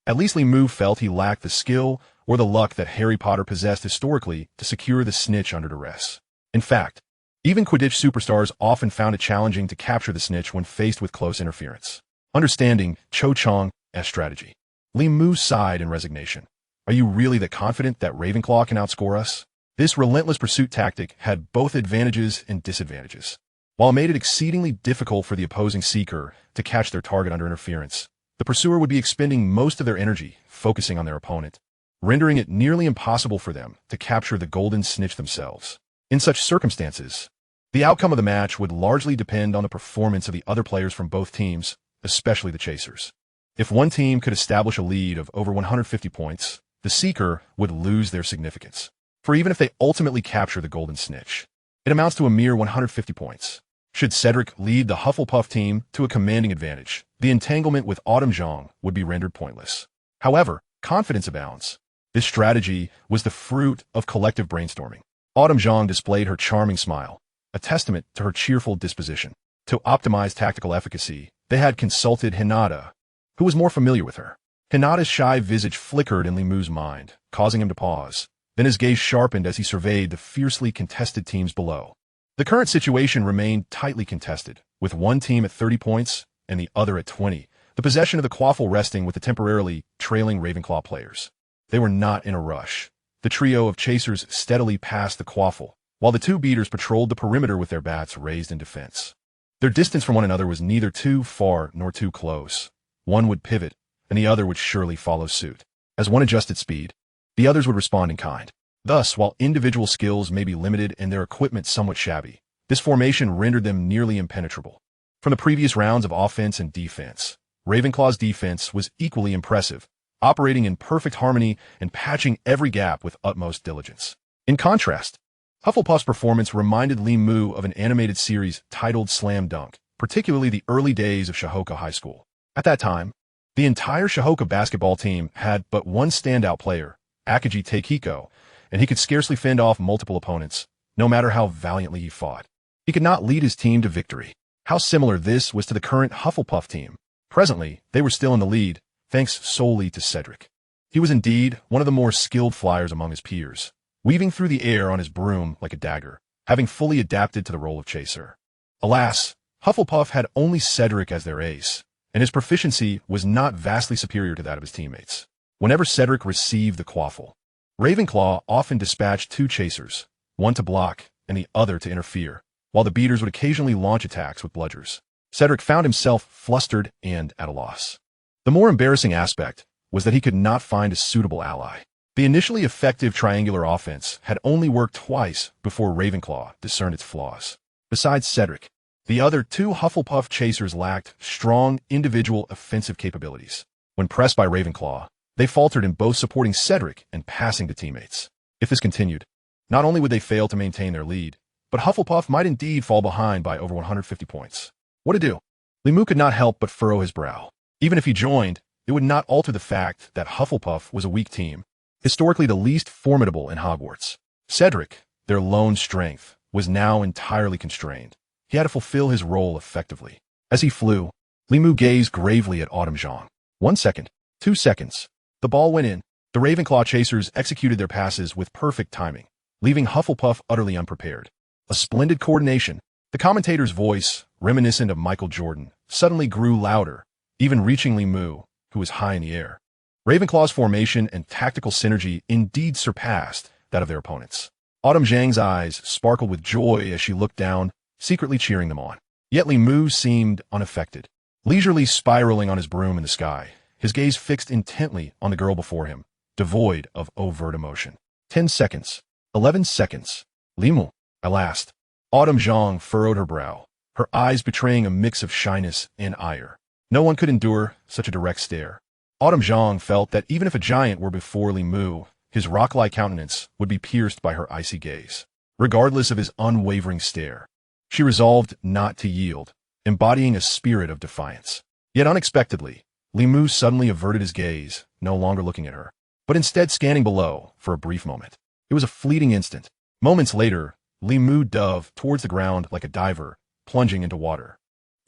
At least Li Mu felt he lacked the skill or the luck that Harry Potter possessed historically to secure the snitch under duress. In fact, even Quidditch superstars often found it challenging to capture the snitch when faced with close interference. Understanding Cho Chang's strategy, Li Mu sighed in resignation. Are you really that confident that Ravenclaw can outscore us? This relentless pursuit tactic had both advantages and disadvantages. While it made it exceedingly difficult for the opposing seeker to catch their target under interference, the pursuer would be expending most of their energy focusing on their opponent, rendering it nearly impossible for them to capture the golden snitch themselves. In such circumstances, the outcome of the match would largely depend on the performance of the other players from both teams, especially the chasers. If one team could establish a lead of over 150 points, the seeker would lose their significance. For even if they ultimately capture the golden snitch, it amounts to a mere 150 points. Should Cedric lead the Hufflepuff team to a commanding advantage, the entanglement with Autumn Zhang would be rendered pointless. However, confidence abounds. This strategy was the fruit of collective brainstorming. Autumn Zhang displayed her charming smile, a testament to her cheerful disposition. To optimize tactical efficacy, they had consulted Hinata, who was more familiar with her. Hinata's shy visage flickered in Li Mu's mind, causing him to pause. Then his gaze sharpened as he surveyed the fiercely contested teams below. The current situation remained tightly contested, with one team at 30 points and the other at 20, the possession of the quaffle resting with the temporarily trailing Ravenclaw players. They were not in a rush. The trio of chasers steadily passed the quaffle, while the two beaters patrolled the perimeter with their bats raised in defense. Their distance from one another was neither too far nor too close. One would pivot, and the other would surely follow suit. As one adjusted speed, the others would respond in kind. Thus, while individual skills may be limited and their equipment somewhat shabby, this formation rendered them nearly impenetrable. From the previous rounds of offense and defense, Ravenclaw's defense was equally impressive, operating in perfect harmony and patching every gap with utmost diligence. In contrast, Hufflepuff's performance reminded Li Mu of an animated series titled Slam Dunk, particularly the early days of Shahoka High School. At that time, the entire Shahoka basketball team had but one standout player, Akaji Takehiko, and he could scarcely fend off multiple opponents, no matter how valiantly he fought. He could not lead his team to victory. How similar this was to the current Hufflepuff team. Presently, they were still in the lead, thanks solely to Cedric. He was indeed one of the more skilled flyers among his peers, weaving through the air on his broom like a dagger, having fully adapted to the role of chaser. Alas, Hufflepuff had only Cedric as their ace, and his proficiency was not vastly superior to that of his teammates. Whenever Cedric received the quaffle, Ravenclaw often dispatched two chasers, one to block and the other to interfere, while the beaters would occasionally launch attacks with bludgers. Cedric found himself flustered and at a loss. The more embarrassing aspect was that he could not find a suitable ally. The initially effective triangular offense had only worked twice before Ravenclaw discerned its flaws. Besides Cedric, the other two Hufflepuff chasers lacked strong individual offensive capabilities. When pressed by Ravenclaw, they faltered in both supporting Cedric and passing to teammates. If this continued, not only would they fail to maintain their lead, but Hufflepuff might indeed fall behind by over 150 points. What to do? Li Mu could not help but furrow his brow. Even if he joined, it would not alter the fact that Hufflepuff was a weak team, historically the least formidable in Hogwarts. Cedric, their lone strength, was now entirely constrained. He had to fulfill his role effectively. As he flew, Li Mu gazed gravely at Autumn Zhang. 1 second, 2 seconds. The ball went in. The Ravenclaw chasers executed their passes with perfect timing, leaving Hufflepuff utterly unprepared. A splendid coordination. The commentator's voice, reminiscent of Michael Jordan, suddenly grew louder, even reaching Li Mu, who was high in the air. Ravenclaw's formation and tactical synergy indeed surpassed that of their opponents. Autumn Zhang's eyes sparkled with joy as she looked down, secretly cheering them on. Yet Li Mu seemed unaffected, leisurely spiraling on his broom in the sky, his gaze fixed intently on the girl before him, devoid of overt emotion. 10 seconds. 11 seconds. Li Mu, at last. Autumn Zhang furrowed her brow, her eyes betraying a mix of shyness and ire. No one could endure such a direct stare. Autumn Zhang felt that even if a giant were before Li Mu, his rock-like countenance would be pierced by her icy gaze. Regardless of his unwavering stare, she resolved not to yield, embodying a spirit of defiance. Yet unexpectedly, Li Mu suddenly averted his gaze, no longer looking at her, but instead scanning below for a brief moment. It was a fleeting instant. Moments later, Li Mu dove towards the ground like a diver, plunging into water.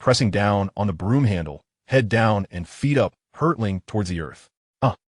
pressing down on the broom handle, head down and feet up, hurtling towards the earth.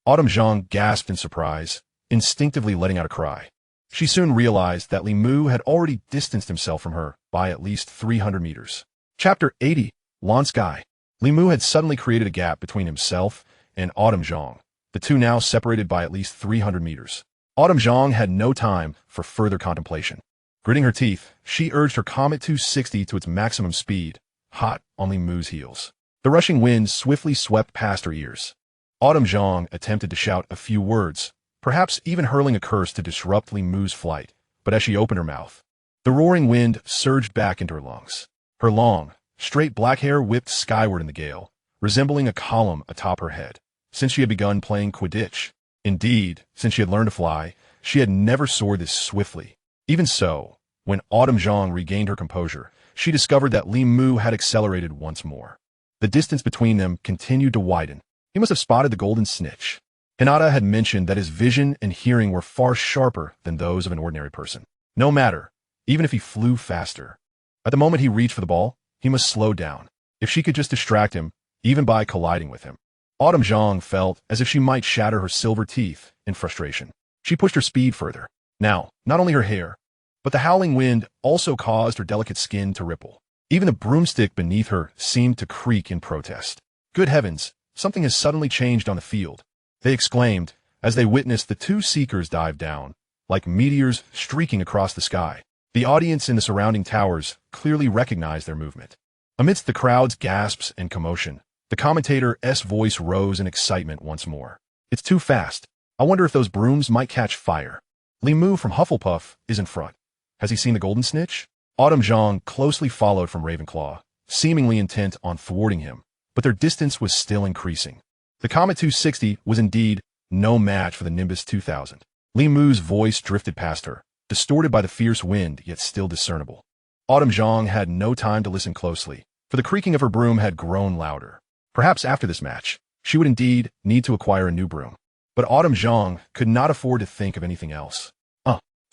Autumn Zhang gasped in surprise, instinctively letting out a cry. She soon realized that Li Mu had already distanced himself from her by at least 300 meters. Chapter 80, Lansky. Li Mu had suddenly created a gap between himself and Autumn Zhang, the two now separated by at least 300 meters. Autumn Zhang had no time for further contemplation. Gritting her teeth, she urged her Comet 260 to its maximum speed, hot on Li Mu's heels. The rushing wind swiftly swept past her ears. Autumn Zhang attempted to shout a few words, perhaps even hurling a curse to disrupt Li Mu's flight, but as she opened her mouth, the roaring wind surged back into her lungs. Her long, straight black hair whipped skyward in the gale, resembling a column atop her head. Since she had begun playing Quidditch, indeed, since she had learned to fly, she had never soared this swiftly. Even so, when Autumn Zhang regained her composure, she discovered that Li Mu had accelerated once more. The distance between them continued to widen. He must have spotted the golden snitch. Hinata had mentioned that his vision and hearing were far sharper than those of an ordinary person. No matter, even if he flew faster. At the moment he reached for the ball, he must slow down. If she could just distract him, even by colliding with him. Autumn Zhang felt as if she might shatter her silver teeth in frustration. She pushed her speed further. Now, not only her hair, but the howling wind also caused her delicate skin to ripple. Even the broomstick beneath her seemed to creak in protest. Good heavens, something has suddenly changed on the field, they exclaimed as they witnessed the two seekers dive down, like meteors streaking across the sky. The audience in the surrounding towers clearly recognized their movement. Amidst the crowd's gasps and commotion, the commentator's voice rose in excitement once more. It's too fast. I wonder if those brooms might catch fire. Li Mu from Hufflepuff is in front. Has he seen the golden snitch? Autumn Zhang closely followed from Ravenclaw, seemingly intent on thwarting him, but their distance was still increasing. The Comet 260 was indeed no match for the Nimbus 2000. Li Mu's voice drifted past her, distorted by the fierce wind yet still discernible. Autumn Zhang had no time to listen closely, for the creaking of her broom had grown louder. Perhaps after this match, she would indeed need to acquire a new broom. But Autumn Zhang could not afford to think of anything else.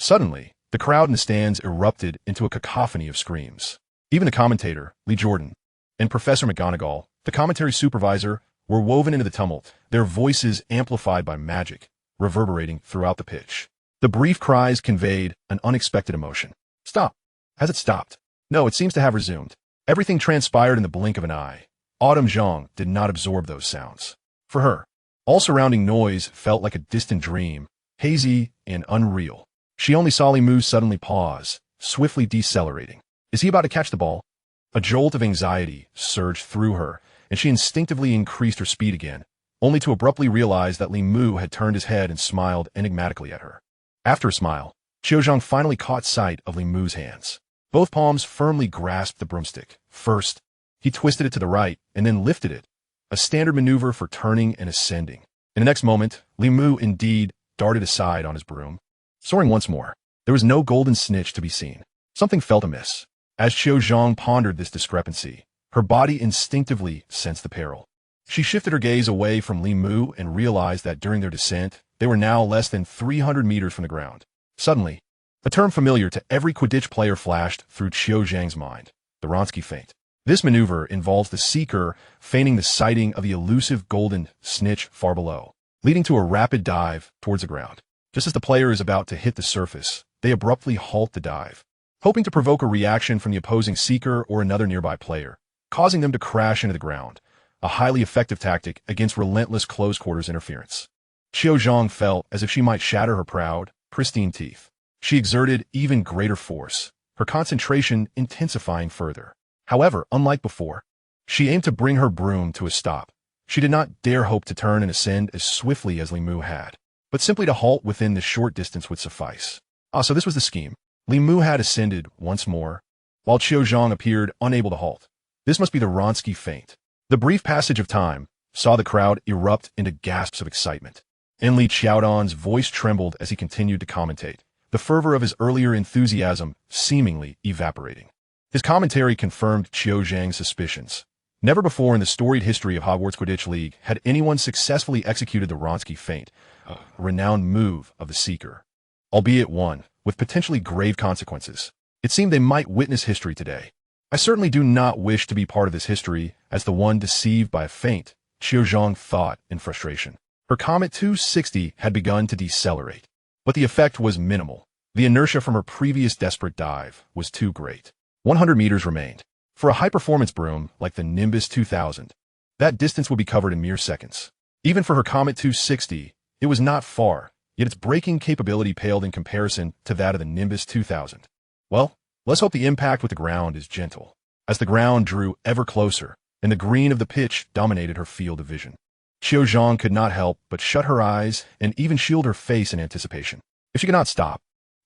Suddenly, the crowd in the stands erupted into a cacophony of screams. Even the commentator, Lee Jordan, and Professor McGonagall, the commentary supervisor, were woven into the tumult, their voices amplified by magic, reverberating throughout the pitch. The brief cries conveyed an unexpected emotion. Stop. Has it stopped? No, it seems to have resumed. Everything transpired in the blink of an eye. Autumn Zhang did not absorb those sounds. For her, all surrounding noise felt like a distant dream, hazy and unreal. She only saw Li Mu suddenly pause, swiftly decelerating. Is he about to catch the ball? A jolt of anxiety surged through her, and she instinctively increased her speed again, only to abruptly realize that Li Mu had turned his head and smiled enigmatically at her. After a smile, Qiuzhang finally caught sight of Li Mu's hands. Both palms firmly grasped the broomstick. First, he twisted it to the right and then lifted it, a standard maneuver for turning and ascending. In the next moment, Li Mu indeed darted aside on his broom. Soaring once more, there was no golden snitch to be seen. Something felt amiss. As Qiuzhang pondered this discrepancy, her body instinctively sensed the peril. She shifted her gaze away from Li Mu and realized that during their descent, they were now less than 300 meters from the ground. Suddenly, a term familiar to every Quidditch player flashed through Qiuzhang's mind, the Wronski feint. This maneuver involves the seeker feigning the sighting of the elusive golden snitch far below, leading to a rapid dive towards the ground. Just as the player is about to hit the surface, they abruptly halt the dive, hoping to provoke a reaction from the opposing seeker or another nearby player, causing them to crash into the ground, a highly effective tactic against relentless close-quarters interference. Qiuzhang felt as if she might shatter her proud, pristine teeth. She exerted even greater force, her concentration intensifying further. However, unlike before, she aimed to bring her broom to a stop. She did not dare hope to turn and ascend as swiftly as Li Mu had, but simply to halt within the short distance would suffice. So this was the scheme. Li Mu had ascended once more, while Qiuzhang appeared unable to halt. This must be the Wronski feint. The brief passage of time saw the crowd erupt into gasps of excitement. Enli Qiaodan's voice trembled as he continued to commentate, the fervor of his earlier enthusiasm seemingly evaporating. His commentary confirmed Qiuzhang's suspicions. Never before in the storied history of Hogwarts Quidditch League had anyone successfully executed the Wronski feint, a renowned move of the Seeker, albeit one with potentially grave consequences. It seemed they might witness history today. I certainly do not wish to be part of this history as the one deceived by a feint, Qiuzhang thought in frustration. Her Comet 260 had begun to decelerate, but the effect was minimal. The inertia from her previous desperate dive was too great. 100 meters remained. For a high-performance broom like the Nimbus 2000, that distance would be covered in mere seconds. Even for her Comet 260, it was not far, yet its braking capability paled in comparison to that of the Nimbus 2000. Well, let's hope the impact with the ground is gentle. As the ground drew ever closer, and the green of the pitch dominated her field of vision, Qiuzhang could not help but shut her eyes and even shield her face in anticipation. If she could not stop,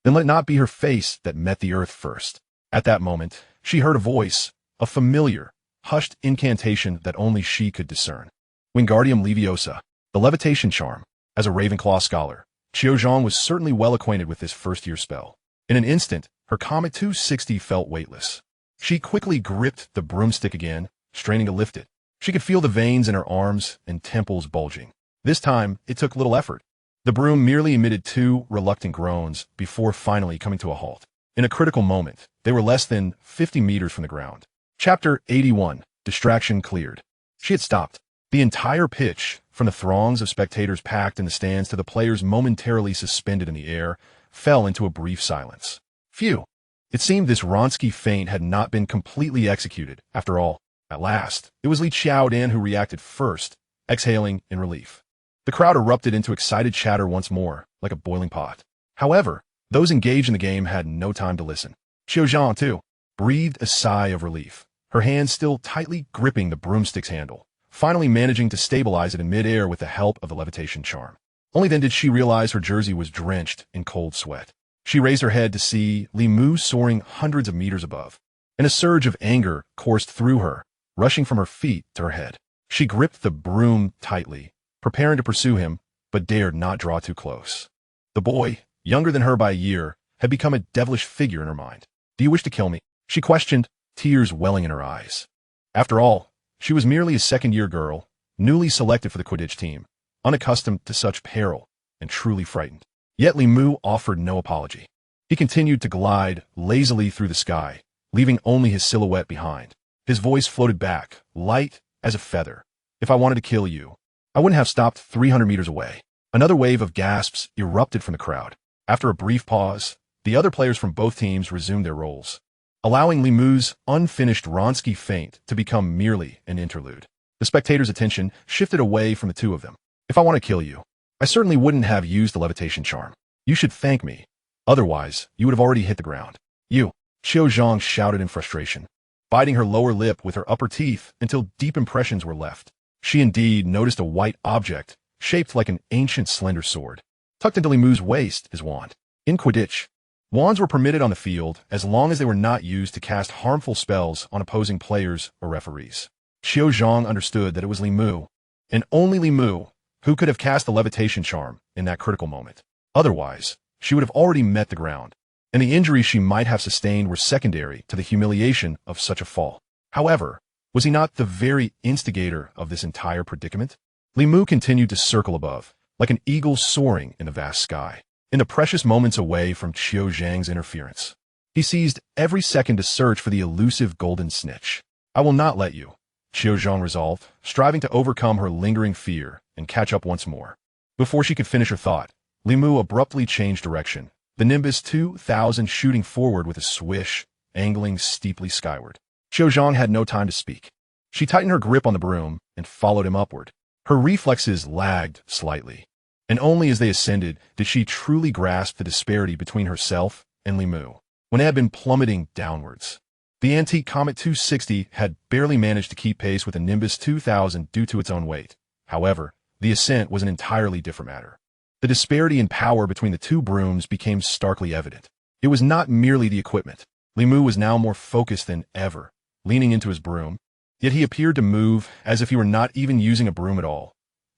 then let it not be her face that met the earth first. At that moment, she heard a voice, a familiar, hushed incantation that only she could discern. Wingardium Leviosa, the levitation charm. As a Ravenclaw scholar, Qiuzhang was certainly well acquainted with this first-year spell. In an instant, her Comet 260 felt weightless. She quickly gripped the broomstick again, straining to lift it. She could feel the veins in her arms and temples bulging. This time, it took little effort. The broom merely emitted 2 reluctant groans before finally coming to a halt. In a critical moment, they were less than 50 meters from the ground. Chapter 81, Distraction Cleared. She had stopped. The entire pitch, from the throngs of spectators packed in the stands to the players momentarily suspended in the air, fell into a brief silence. Phew! It seemed this Ronsky feint had not been completely executed, after all. At last, it was Li Qiaodian who reacted first, exhaling in relief. The crowd erupted into excited chatter once more, like a boiling pot. However, those engaged in the game had no time to listen. Qiuzhang, too, breathed a sigh of relief, her hands still tightly gripping the broomstick's handle, finally managing to stabilize it in midair with the help of the levitation charm. Only then did she realize her jersey was drenched in cold sweat. She raised her head to see Li Mu soaring hundreds of meters above, and a surge of anger coursed through her, rushing from her feet to her head. She gripped the broom tightly, preparing to pursue him, but dared not draw too close. The boy, younger than her by a year, had become a devilish figure in her mind. "Do you wish to kill me?" she questioned, tears welling in her eyes. After all, she was merely a second-year girl, newly selected for the Quidditch team, unaccustomed to such peril, and truly frightened. Yet Li Mu offered no apology. He continued to glide lazily through the sky, leaving only his silhouette behind. His voice floated back, light as a feather. "If I wanted to kill you, I wouldn't have stopped 300 meters away." Another wave of gasps erupted from the crowd. After a brief pause, the other players from both teams resumed their roles, allowing Li Mu's unfinished Ronsky feint to become merely an interlude. The spectators' attention shifted away from the two of them. "If I want to kill you, I certainly wouldn't have used the levitation charm. You should thank me. Otherwise, you would have already hit the ground." "You," Qiuzhang shouted in frustration, biting her lower lip with her upper teeth until deep impressions were left. She indeed noticed a white object, shaped like an ancient slender sword. Tucked into Li Mu's waist, his wand. In Quidditch, wands were permitted on the field as long as they were not used to cast harmful spells on opposing players or referees. Qiuzhang understood that it was Li Mu, and only Li Mu, who could have cast the levitation charm in that critical moment. Otherwise, she would have already met the ground, and the injuries she might have sustained were secondary to the humiliation of such a fall. However, was he not the very instigator of this entire predicament? Li Mu continued to circle above, like an eagle soaring in the vast sky. In the precious moments away from Qiuzhang's interference, he seized every second to search for the elusive golden snitch. "I will not let you," Qiuzhang resolved, striving to overcome her lingering fear and catch up once more. Before she could finish her thought, Li Mu abruptly changed direction, the Nimbus 2000 shooting forward with a swish, angling steeply skyward. Qiuzhang had no time to speak. She tightened her grip on the broom and followed him upward. Her reflexes lagged slightly, and only as they ascended did she truly grasp the disparity between herself and Li Mu, when it had been plummeting downwards. The antique Comet 260 had barely managed to keep pace with the Nimbus 2000 due to its own weight. However, the ascent was an entirely different matter. The disparity in power between the two brooms became starkly evident. It was not merely the equipment. Li Mu was now more focused than ever, leaning into his broom, yet he appeared to move as if he were not even using a broom at all,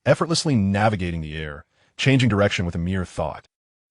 effortlessly navigating the air, changing direction with a mere thought,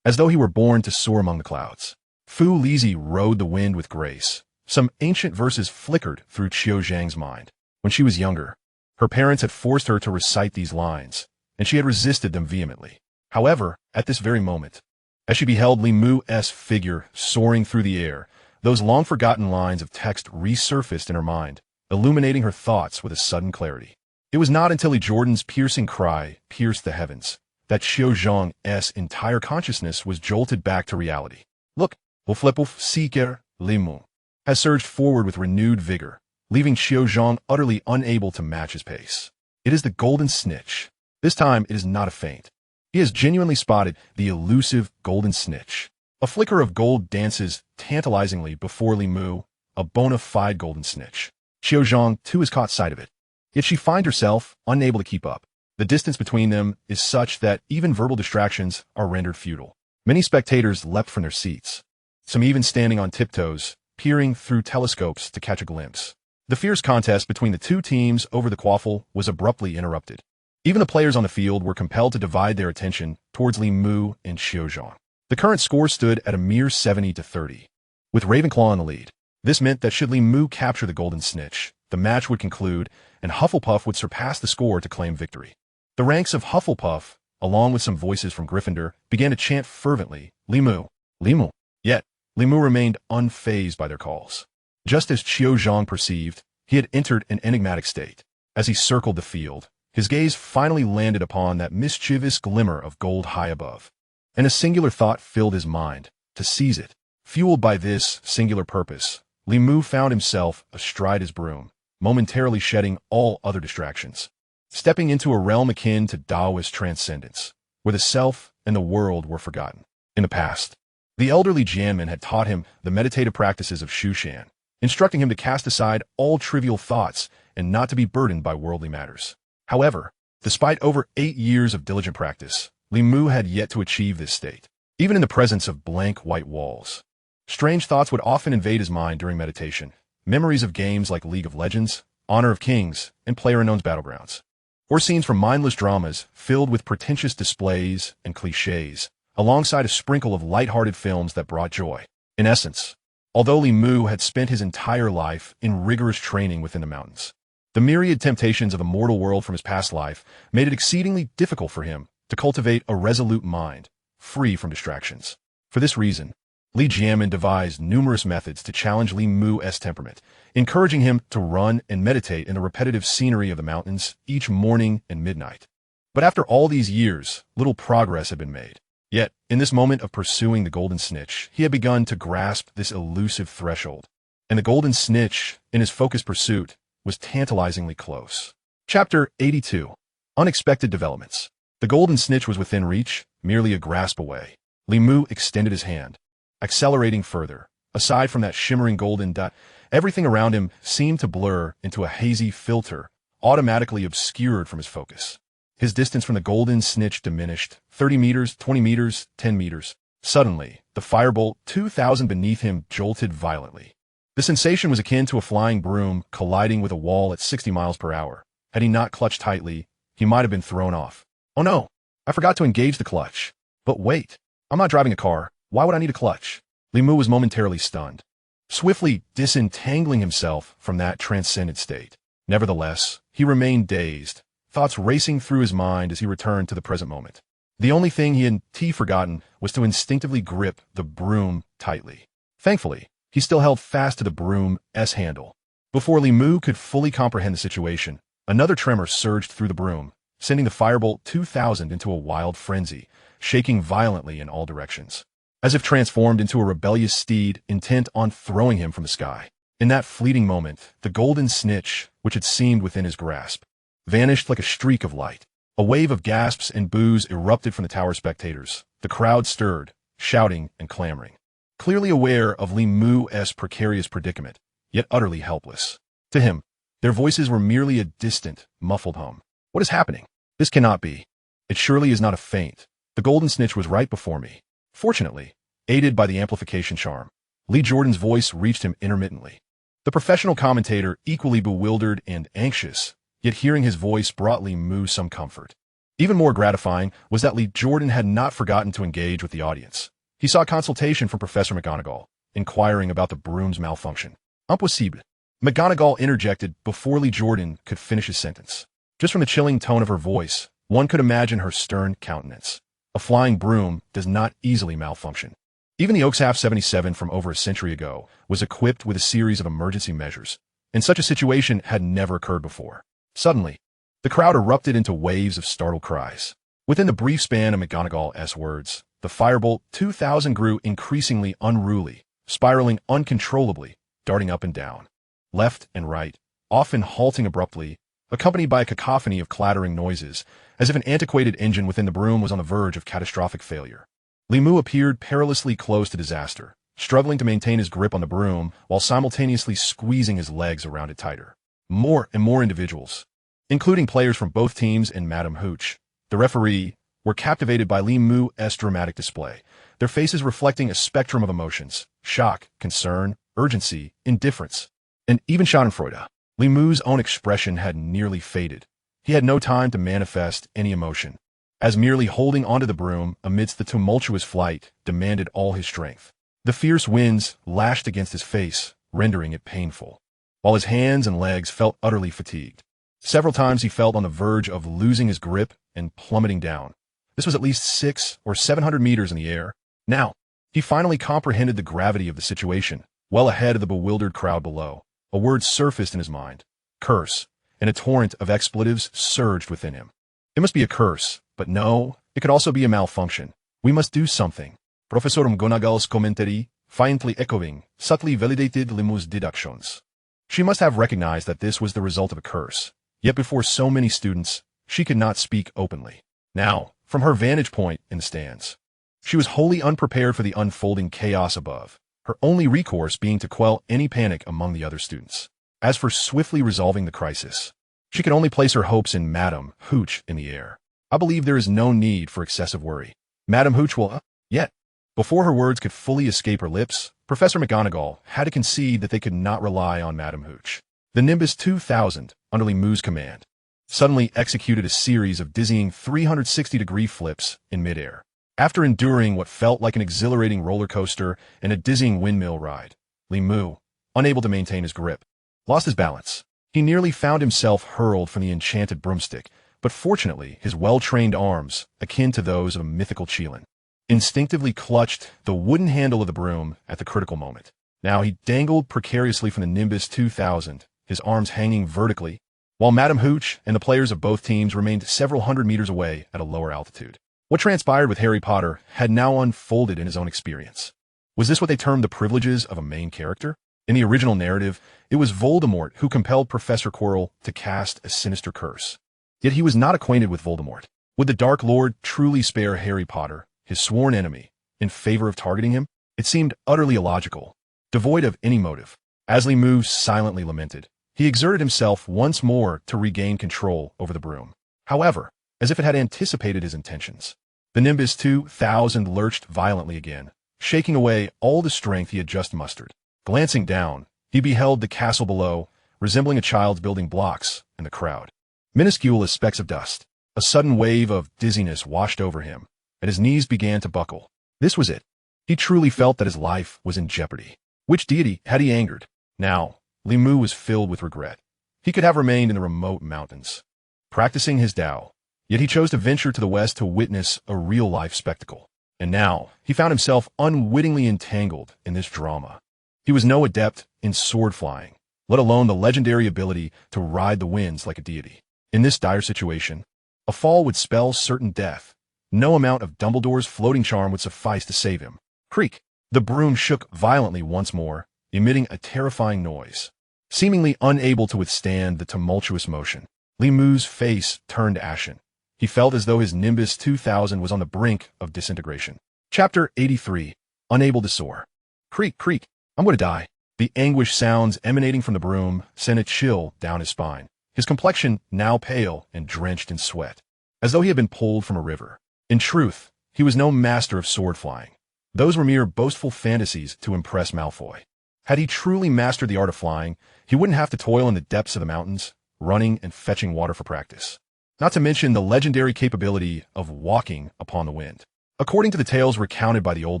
as though he were born to soar among the clouds. Fu Lizzie rode the wind with grace. Some ancient verses flickered through Qiuzhang's mind. When she was younger, her parents had forced her to recite these lines, and she had resisted them vehemently. However, at this very moment, as she beheld Li Mu's figure soaring through the air, Those long-forgotten lines of text resurfaced in her mind, illuminating her thoughts with a sudden clarity. It was not until Lee Jordan's piercing cry pierced the heavens that Xiao Zhang's entire consciousness was jolted back to reality. Look, Wolflepulf Seeker Limu has surged forward with renewed vigor, leaving Xiao Zhang utterly unable to match his pace. It is the golden snitch. This time it is not a feint. He has genuinely spotted the elusive golden snitch. A flicker of gold dances tantalizingly before Limu, a bona fide golden snitch. Xiao Zhang too has caught sight of it. Yet she finds herself unable to keep up. The distance between them is such that even verbal distractions are rendered futile. Many spectators leapt from their seats, some even standing on tiptoes, peering through telescopes to catch a glimpse. The fierce contest between the two teams over the quaffle was abruptly interrupted. Even the players on the field were compelled to divide their attention towards Limu and Xiao Zhang. The current score stood at a mere 70-30, with Ravenclaw in the lead. This meant that should Limu capture the golden snitch, the match would conclude, and Hufflepuff would surpass the score to claim victory. The ranks of Hufflepuff, along with some voices from Gryffindor, began to chant fervently, Limu, Limu. Yet, Limu remained unfazed by their calls. Just as Xiao Zhang perceived, he had entered an enigmatic state. As he circled the field, his gaze finally landed upon that mischievous glimmer of gold high above. And a singular thought filled his mind, to seize it. Fueled by this singular purpose, Limu found himself astride his broom, momentarily shedding all other distractions, stepping into a realm akin to Taoist transcendence, where the self and the world were forgotten. In the past, the elderly Jianmin had taught him the meditative practices of Shushan, instructing him to cast aside all trivial thoughts and not to be burdened by worldly matters. However, despite over 8 years of diligent practice, Limu had yet to achieve this state. Even in the presence of blank white walls, strange thoughts would often invade his mind during meditation. Memories of games like League of Legends, Honor of Kings, and PlayerUnknown's Battlegrounds, or scenes from mindless dramas filled with pretentious displays and cliches, alongside a sprinkle of light-hearted films that brought joy. In essence, although Limu had spent his entire life in rigorous training within the mountains, the myriad temptations of a mortal world from his past life made it exceedingly difficult for him to cultivate a resolute mind, free from distractions. For this reason, Li Jianmin devised numerous methods to challenge Limu's temperament, encouraging him to run and meditate in the repetitive scenery of the mountains each morning and midnight. But after all these years, little progress had been made. Yet, in this moment of pursuing the golden snitch, he had begun to grasp this elusive threshold, and the golden snitch, in his focused pursuit, was tantalizingly close. Chapter 82. Unexpected Developments. The golden snitch was within reach, merely a grasp away. Limu extended his hand, accelerating further. Aside from that shimmering golden dot, everything around him seemed to blur into a hazy filter, automatically obscured from his focus. His distance from the golden snitch diminished, 30 meters, 20 meters, 10 meters. Suddenly, the firebolt 2,000 beneath him jolted violently. The sensation was akin to a flying broom colliding with a wall at 60 miles per hour. Had he not clutched tightly, he might have been thrown off. Oh no, I forgot to engage the clutch. But wait, I'm not driving a car. Why would I need a clutch? Limu was momentarily stunned, swiftly disentangling himself from that transcendent state. Nevertheless, he remained dazed, thoughts racing through his mind as he returned to the present moment. The only thing he had forgotten was to instinctively grip the broom tightly. Thankfully, he still held fast to the broom's handle. Before Limu could fully comprehend the situation, another tremor surged through the broom, sending the firebolt 2,000 into a wild frenzy, shaking violently in all directions, as if transformed into a rebellious steed intent on throwing him from the sky. In that fleeting moment, the golden snitch, which had seemed within his grasp, vanished like a streak of light. A wave of gasps and boos erupted from the tower spectators. The crowd stirred, shouting and clamoring, clearly aware of Limu's precarious predicament, yet utterly helpless. To him, their voices were merely a distant, muffled hum. What is happening? This cannot be. It surely is not a feint. The golden snitch was right before me. Fortunately, aided by the amplification charm, Lee Jordan's voice reached him intermittently. The professional commentator, equally bewildered and anxious, yet hearing his voice brought Limu some comfort. Even more gratifying was that Lee Jordan had not forgotten to engage with the audience. He saw consultation from Professor McGonagall, inquiring about the broom's malfunction. Impossible. McGonagall interjected before Lee Jordan could finish his sentence. Just from the chilling tone of her voice, one could imagine her stern countenance. A flying broom does not easily malfunction. Even the Oaks 77 from over a century ago was equipped with a series of emergency measures, and such a situation had never occurred before. Suddenly, the crowd erupted into waves of startled cries. Within the brief span of McGonagall's words, the Firebolt 2000 grew increasingly unruly, spiraling uncontrollably, darting up and down, left and right, often halting abruptly, accompanied by a cacophony of clattering noises, as if an antiquated engine within the broom was on the verge of catastrophic failure. Limu appeared perilously close to disaster, struggling to maintain his grip on the broom while simultaneously squeezing his legs around it tighter. More and more individuals, including players from both teams and Madame Hooch, the referee, were captivated by Limu's dramatic display, their faces reflecting a spectrum of emotions: shock, concern, urgency, indifference, and even schadenfreude. Limu's own expression had nearly faded. He had no time to manifest any emotion, as merely holding onto the broom amidst the tumultuous flight demanded all his strength. The fierce winds lashed against his face, rendering it painful, while his hands and legs felt utterly fatigued. Several times he felt on the verge of losing his grip and plummeting down. This was at least 600 or 700 meters in the air. Now, he finally comprehended the gravity of the situation, well ahead of the bewildered crowd below. A word surfaced in his mind: curse, and a torrent of expletives surged within him. It must be a curse, but no, it could also be a malfunction. We must do something. Professor McGonagall's commentary, faintly echoing, subtly validated Limu's deductions. She must have recognized that this was the result of a curse, yet before so many students, she could not speak openly. Now, from her vantage point in the stands, she was wholly unprepared for the unfolding chaos above, her only recourse being to quell any panic among the other students. As for swiftly resolving the crisis, she could only place her hopes in Madame Hooch in the air. I believe there is no need for excessive worry. Madame Hooch will, yet. Before her words could fully escape her lips, Professor McGonagall had to concede that they could not rely on Madame Hooch. The Nimbus 2000, under Limu's command, suddenly executed a series of dizzying 360-degree flips in midair. After enduring what felt like an exhilarating roller coaster and a dizzying windmill ride, Limu, unable to maintain his grip, lost his balance. He nearly found himself hurled from the enchanted broomstick, but fortunately his well-trained arms, akin to those of a mythical Chelan, instinctively clutched the wooden handle of the broom at the critical moment. Now he dangled precariously from the Nimbus 2000, his arms hanging vertically, while Madame Hooch and the players of both teams remained several hundred meters away at a lower altitude. What transpired with Harry Potter had now unfolded in his own experience. Was this what they termed the privileges of a main character? In the original narrative, it was Voldemort who compelled Professor Quirrell to cast a sinister curse. Yet he was not acquainted with Voldemort. Would the Dark Lord truly spare Harry Potter, his sworn enemy, in favor of targeting him? It seemed utterly illogical, devoid of any motive. As Limu silently lamented, he exerted himself once more to regain control over the broom. However, as if it had anticipated his intentions, the Nimbus 2000 lurched violently again, shaking away all the strength he had just mustered. Glancing down, he beheld the castle below, resembling a child building blocks in the crowd. Minuscule as specks of dust, a sudden wave of dizziness washed over him, and his knees began to buckle. This was it. He truly felt that his life was in jeopardy. Which deity had he angered? Now, Limu was filled with regret. He could have remained in the remote mountains, practicing his Tao, yet he chose to venture to the west to witness a real-life spectacle. And now, he found himself unwittingly entangled in this drama. He was no adept in sword flying, let alone the legendary ability to ride the winds like a deity. In this dire situation, a fall would spell certain death. No amount of Dumbledore's floating charm would suffice to save him. Creak! The broom shook violently once more, emitting a terrifying noise. Seemingly unable to withstand the tumultuous motion, Limu's face turned ashen. He felt as though his Nimbus 2000 was on the brink of disintegration. Chapter 83. Unable to soar. Creak, creak. I'm going to die. The anguish sounds emanating from the broom sent a chill down his spine, his complexion now pale and drenched in sweat, as though he had been pulled from a river. In truth, he was no master of sword flying. Those were mere boastful fantasies to impress Malfoy. Had he truly mastered the art of flying, he wouldn't have to toil in the depths of the mountains, running and fetching water for practice. Not to mention the legendary capability of walking upon the wind. According to the tales recounted by the old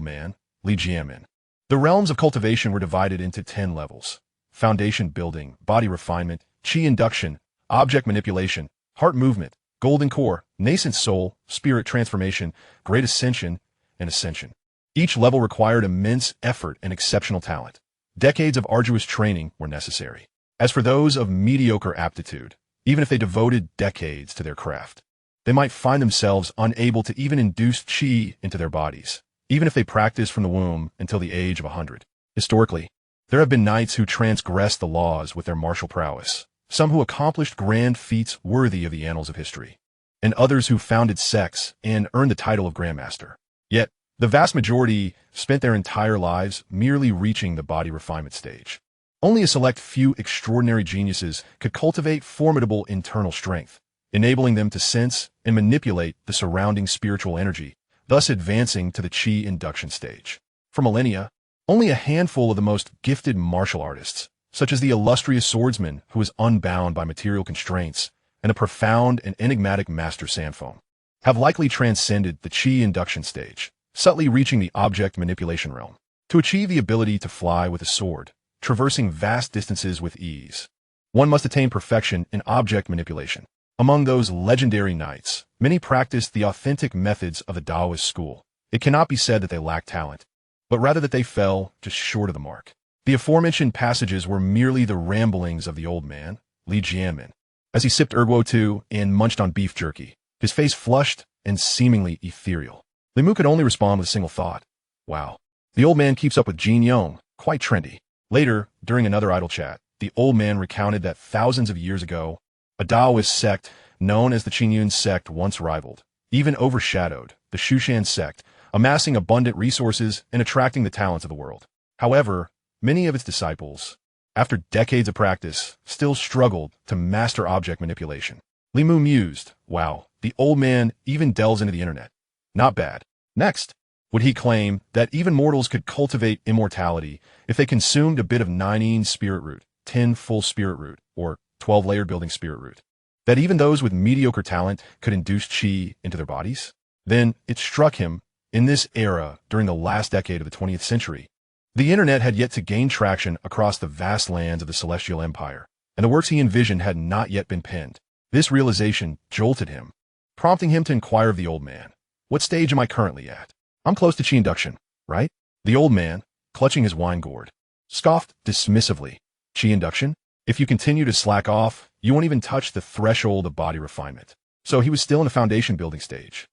man, Dramione, the realms of cultivation were divided into 10 levels: foundation building, body refinement, chi induction, object manipulation, heart movement, golden core, nascent soul, spirit transformation, great ascension, and ascension. Each level required immense effort and exceptional talent. Decades of arduous training were necessary. As for those of mediocre aptitude, even if they devoted decades to their craft, they might find themselves unable to even induce chi into their bodies, even if they practiced from the womb until the age of 100. Historically, there have been knights who transgressed the laws with their martial prowess, some who accomplished grand feats worthy of the annals of history, and others who founded sects and earned the title of Grandmaster. Yet, the vast majority spent their entire lives merely reaching the body refinement stage. Only a select few extraordinary geniuses could cultivate formidable internal strength, enabling them to sense and manipulate the surrounding spiritual energy, thus advancing to the chi induction stage. For millennia, only a handful of the most gifted martial artists, such as the illustrious swordsman who is unbound by material constraints, and the profound and enigmatic Master Sanfeng, have likely transcended the chi induction stage, subtly reaching the object manipulation realm. To achieve the ability to fly with a sword, traversing vast distances with ease, one must attain perfection in object manipulation. Among those legendary knights, many practiced the authentic methods of the Taoist school. It cannot be said that they lacked talent, but rather that they fell just short of the mark. The aforementioned passages were merely the ramblings of the old man, Li Jianmin, as he sipped erguo tu and munched on beef jerky, his face flushed and seemingly ethereal. Li Mu could only respond with a single thought. Wow. The old man keeps up with Jin Yong, quite trendy. Later, during another idle chat, the old man recounted that thousands of years ago, a Taoist sect known as the Qingyun sect once rivaled, even overshadowed, the Shushan sect, amassing abundant resources and attracting the talents of the world. However, many of its disciples, after decades of practice, still struggled to master object manipulation. Li Mu mused, wow, the old man even delves into the internet. Not bad. Next, would he claim that even mortals could cultivate immortality if they consumed a bit of 9 spirit root, 10 full spirit root, or 12 layered building spirit root? That even those with mediocre talent could induce chi into their bodies? Then it struck him, in this era during the last decade of the 20th century, the internet had yet to gain traction across the vast lands of the Celestial Empire, and the works he envisioned had not yet been penned. This realization jolted him, prompting him to inquire of the old man, "What stage am I currently at?" "I'm close to chi induction, right?" The old man, clutching his wine gourd, scoffed dismissively. "Chi induction? If you continue to slack off, you won't even touch the threshold of body refinement." So he was still in the foundation building stage.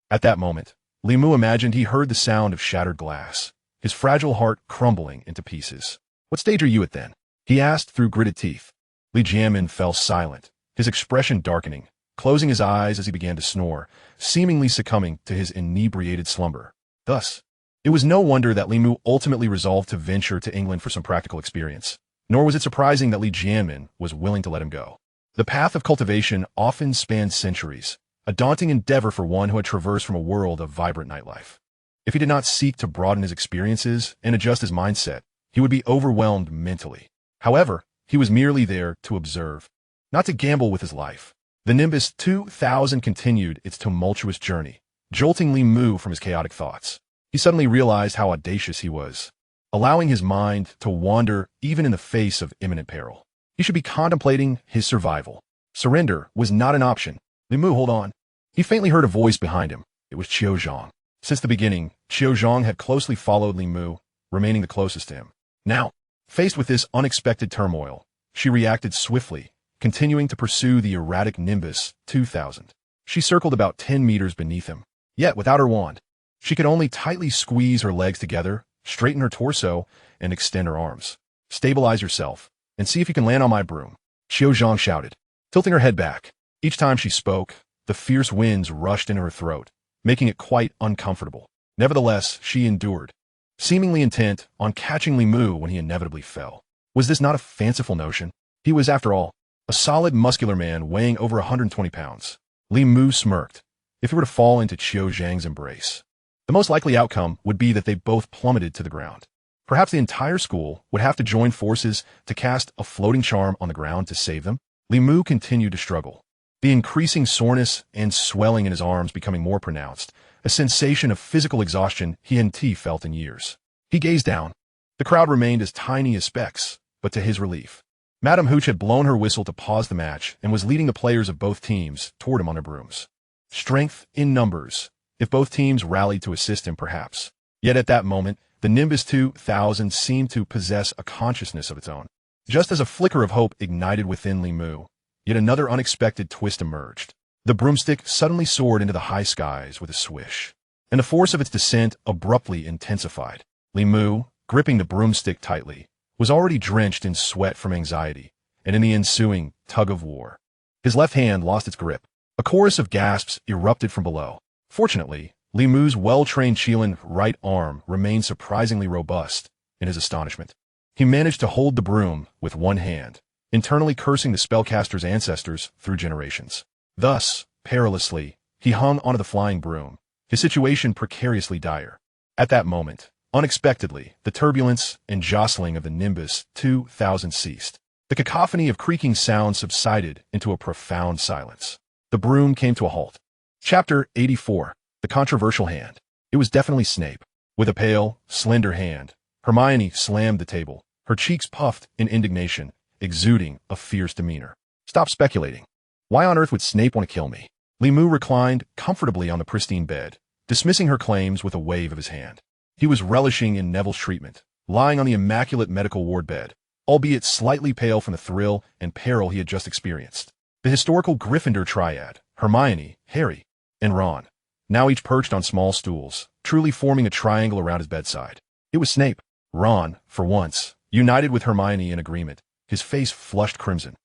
At that moment, Li Mu imagined he heard the sound of shattered glass, his fragile heart crumbling into pieces. "What stage are you at then?" he asked through gritted teeth. Li Jianmin fell silent, his expression darkening, closing his eyes as he began to snore, seemingly succumbing to his inebriated slumber. Thus, it was no wonder that Li Mu ultimately resolved to venture to England for some practical experience. Nor was it surprising that Li Jianmin was willing to let him go. The path of cultivation often spanned centuries, a daunting endeavor for one who had traversed from a world of vibrant nightlife. If he did not seek to broaden his experiences and adjust his mindset, he would be overwhelmed mentally. However, he was merely there to observe, not to gamble with his life. The Nimbus 2000 continued its tumultuous journey, jolting Li Mu from his chaotic thoughts. He suddenly realized how audacious he was, allowing his mind to wander even in the face of imminent peril. He should be contemplating his survival. Surrender was not an option. "Li Mu, hold on." He faintly heard a voice behind him. It was Qiu Zhang. Since the beginning, Qiu Zhang had closely followed Li Mu, remaining the closest to him. Now, faced with this unexpected turmoil, she reacted swiftly, continuing to pursue the erratic Nimbus 2000. She circled about 10 meters beneath him. Yet, without her wand, she could only tightly squeeze her legs together, straighten her torso, and extend her arms. "Stabilize yourself, and see if you can land on my broom," Qiu Zhang shouted, tilting her head back. Each time she spoke, the fierce winds rushed into her throat, making it quite uncomfortable. Nevertheless, she endured, seemingly intent on catching Li Mu when he inevitably fell. Was this not a fanciful notion? He was, after all, a solid, muscular man weighing over 120 pounds. Li Mu smirked. If he were to fall into Qiu Zhang's embrace, the most likely outcome would be that they both plummeted to the ground. Perhaps the entire school would have to join forces to cast a floating charm on the ground to save them. Li Mu continued to struggle, the increasing soreness and swelling in his arms becoming more pronounced, a sensation of physical exhaustion he hadn't felt in years. He gazed down. The crowd remained as tiny as specks, but to his relief, Madame Hooch had blown her whistle to pause the match and was leading the players of both teams toward him on their brooms. Strength in numbers. If both teams rallied to assist him, perhaps Yet at that moment, the Nimbus 2000 seemed to possess a consciousness of its own. Just as a flicker of hope ignited within Limu, yet another unexpected twist emerged. The broomstick suddenly soared into the high skies with a swish, and the force of its descent abruptly intensified. Limu, gripping the broomstick tightly, was already drenched in sweat from anxiety and in the ensuing tug-of-war. His left hand lost its grip. A chorus of gasps erupted from below. Fortunately, Limu's well-trained Qilin right arm remained surprisingly robust in his astonishment. He managed to hold the broom with one hand, internally cursing the spellcaster's ancestors through generations. Thus, perilously, he hung onto the flying broom, his situation precariously dire. At that moment, unexpectedly, the turbulence and jostling of the Nimbus 2000 ceased. The cacophony of creaking sounds subsided into a profound silence. The broom came to a halt. Chapter 84. The Controversial Hand. It was definitely Snape. With a pale, slender hand, Hermione slammed the table, her cheeks puffed in indignation, exuding a fierce demeanor. Stop speculating. Why on earth would Snape want to kill me? Limu reclined comfortably on the pristine bed, dismissing her claims with a wave of his hand. He was relishing in Neville's treatment, lying on the immaculate medical ward bed, albeit slightly pale from the thrill and peril he had just experienced. The historical Gryffindor triad, Hermione, Harry, and Ron, now each perched on small stools, truly forming a triangle around his bedside. It was Snape. Ron, for once, united with Hermione in agreement, his face flushed crimson.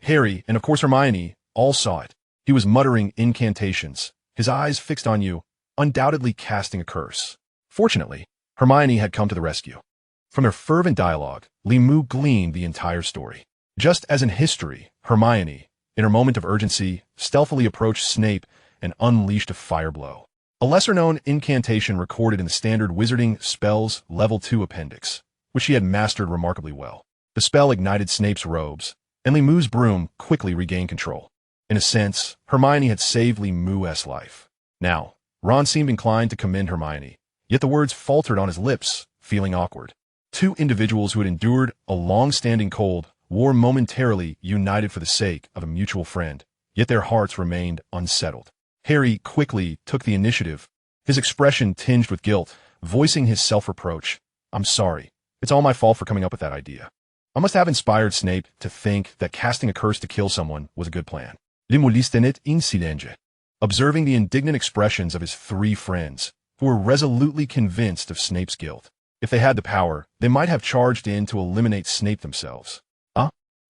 Harry, and of course Hermione, all saw it. He was muttering incantations, his eyes fixed on you, undoubtedly casting a curse. Fortunately, Hermione had come to the rescue. From their fervent dialogue, Limu gleaned the entire story. Just as in history, Hermione, in her moment of urgency, stealthily approached Snape and unleashed a fire blow. A lesser-known incantation recorded in the standard Wizarding Spells Level 2 appendix, which she had mastered remarkably well. The spell ignited Snape's robes, and Limu's broom quickly regained control. In a sense, Hermione had saved Limu's life. Now, Ron seemed inclined to commend Hermione, yet the words faltered on his lips, feeling awkward. Two individuals who had endured a long-standing cold war momentarily united for the sake of a mutual friend, yet their hearts remained unsettled. Harry quickly took the initiative, his expression tinged with guilt, voicing his self-reproach. I'm sorry. It's all my fault for coming up with that idea. I must have inspired Snape to think that casting a curse to kill someone was a good plan. Limulistenet incidenge. Observing the indignant expressions of his three friends, who were resolutely convinced of Snape's guilt. If they had the power, they might have charged in to eliminate Snape themselves.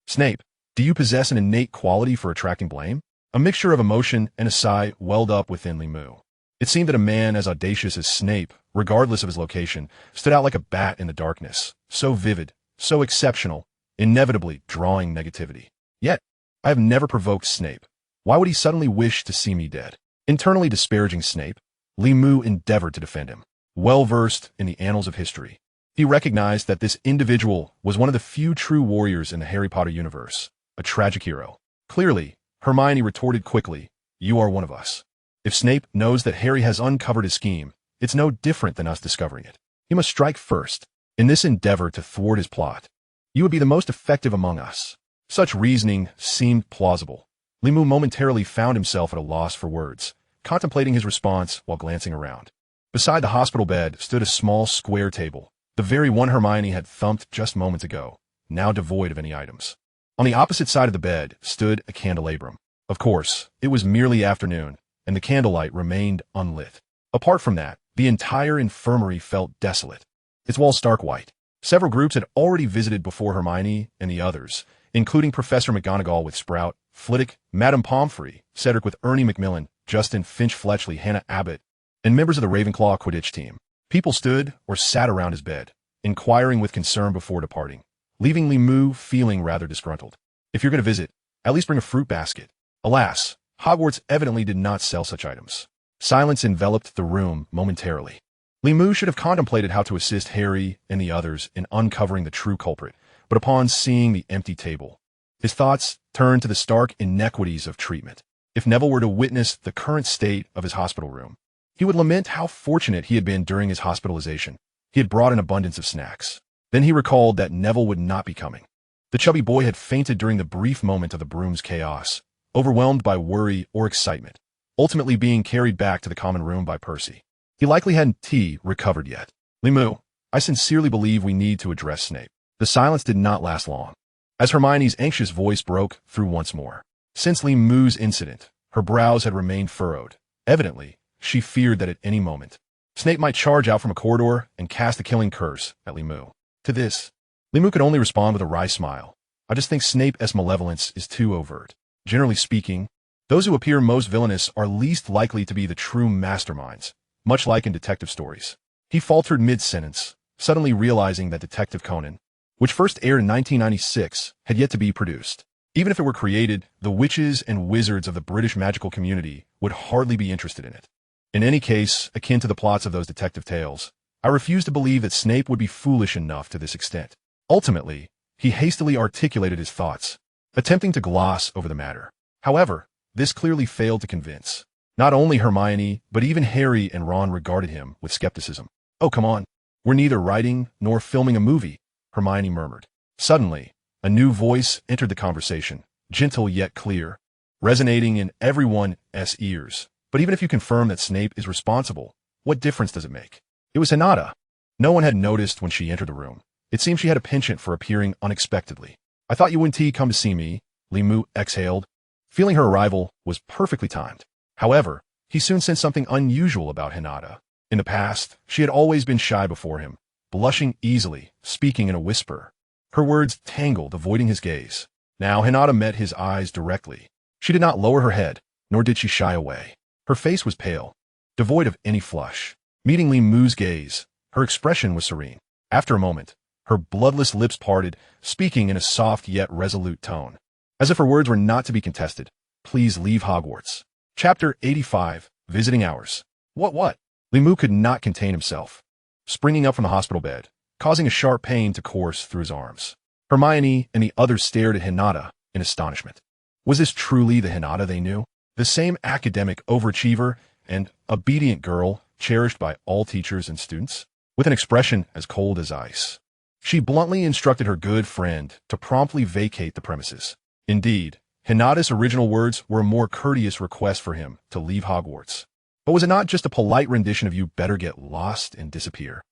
Snape, do you possess an innate quality for attracting blame? A mixture of emotion and a sigh welled up within Limu. It seemed that a man as audacious as Snape, regardless of his location, stood out like a bat in the darkness, so vivid, so exceptional, inevitably drawing negativity. Yet, I have never provoked Snape. Why would he suddenly wish to see me dead? Internally disparaging Snape, Limu endeavored to defend him. Well-versed in the annals of history, he recognized that this individual was one of the few true warriors in the Harry Potter universe, a tragic hero. Clearly, Hermione retorted quickly, you are one of us. If Snape knows that Harry has uncovered his scheme, it's no different than us discovering it. He must strike first. In this endeavor to thwart his plot, you would be the most effective among us. Such reasoning seemed plausible. Limu momentarily found himself at a loss for words, contemplating his response while glancing around. Beside the hospital bed stood a small square table, the very one Hermione had thumped just moments ago, now devoid of any items. On the opposite side of the bed stood a candelabrum. Of course, it was merely afternoon, and the candlelight remained unlit. Apart from that, the entire infirmary felt desolate, its walls stark white. Several groups had already visited before Hermione and the others, including Professor McGonagall with Sprout, Flitwick, Madame Pomfrey, Cedric with Ernie Macmillan, Justin Finch-Fletchley, Hannah Abbott, and members of the Ravenclaw Quidditch team. People stood or sat around his bed, inquiring with concern before departing, leaving Limu feeling rather disgruntled. If you're going to visit, at least bring a fruit basket. Alas, Hogwarts evidently did not sell such items. Silence enveloped the room momentarily. Limu should have contemplated how to assist Harry and the others in uncovering the true culprit, but upon seeing the empty table, his thoughts turned to the stark inequities of treatment. If Neville were to witness the current state of his hospital room, he would lament how fortunate he had been during his hospitalization. He had brought an abundance of snacks. Then he recalled that Neville would not be coming. The chubby boy had fainted during the brief moment of the broom's chaos, overwhelmed by worry or excitement, ultimately being carried back to the common room by Percy. He likely hadn't recovered yet. Li Mu, I sincerely believe we need to address Snape. The silence did not last long, as Hermione's anxious voice broke through once more. Since Li Mu's incident, her brows had remained furrowed. Evidently, she feared that at any moment, Snape might charge out from a corridor and cast a killing curse at Li Mu. To this, Li Mu could only respond with a wry smile. I just think Snape's malevolence is too overt. Generally speaking, those who appear most villainous are least likely to be the true masterminds, much like in detective stories. He faltered mid-sentence, suddenly realizing that Detective Conan, which first aired in 1996, had yet to be produced. Even if it were created, the witches and wizards of the British magical community would hardly be interested in it. In any case, akin to the plots of those detective tales, I refuse to believe that Snape would be foolish enough to this extent. Ultimately, he hastily articulated his thoughts, attempting to gloss over the matter. However, this clearly failed to convince. Not only Hermione, but even Harry and Ron regarded him with skepticism. Oh, come on. We're neither writing nor filming a movie, Hermione murmured. Suddenly, a new voice entered the conversation, gentle yet clear, resonating in everyone's ears. But even if you confirm that Snape is responsible, what difference does it make? It was Hinata. No one had noticed when she entered the room. It seemed she had a penchant for appearing unexpectedly. I thought you wouldn't come to see me, Li Mu exhaled, feeling her arrival was perfectly timed. However, he soon sensed something unusual about Hinata. In the past, she had always been shy before him, blushing easily, speaking in a whisper. Her words tangled, avoiding his gaze. Now Hinata met his eyes directly. She did not lower her head, nor did she shy away. Her face was pale, devoid of any flush. Meeting Li Mu's gaze, her expression was serene. After a moment, her bloodless lips parted, speaking in a soft yet resolute tone. As if her words were not to be contested. Please leave Hogwarts. Chapter 85, Visiting Hours. What? Li Mu could not contain himself, springing up from the hospital bed, causing a sharp pain to course through his arms. Hermione and the others stared at Hinata in astonishment. Was this truly the Hinata they knew? The same academic overachiever and obedient girl cherished by all teachers and students? With an expression as cold as ice, she bluntly instructed her good friend to promptly vacate the premises. Indeed, Hinata's original words were a more courteous request for him to leave Hogwarts. But was it not just a polite rendition of "you better get lost and disappear"?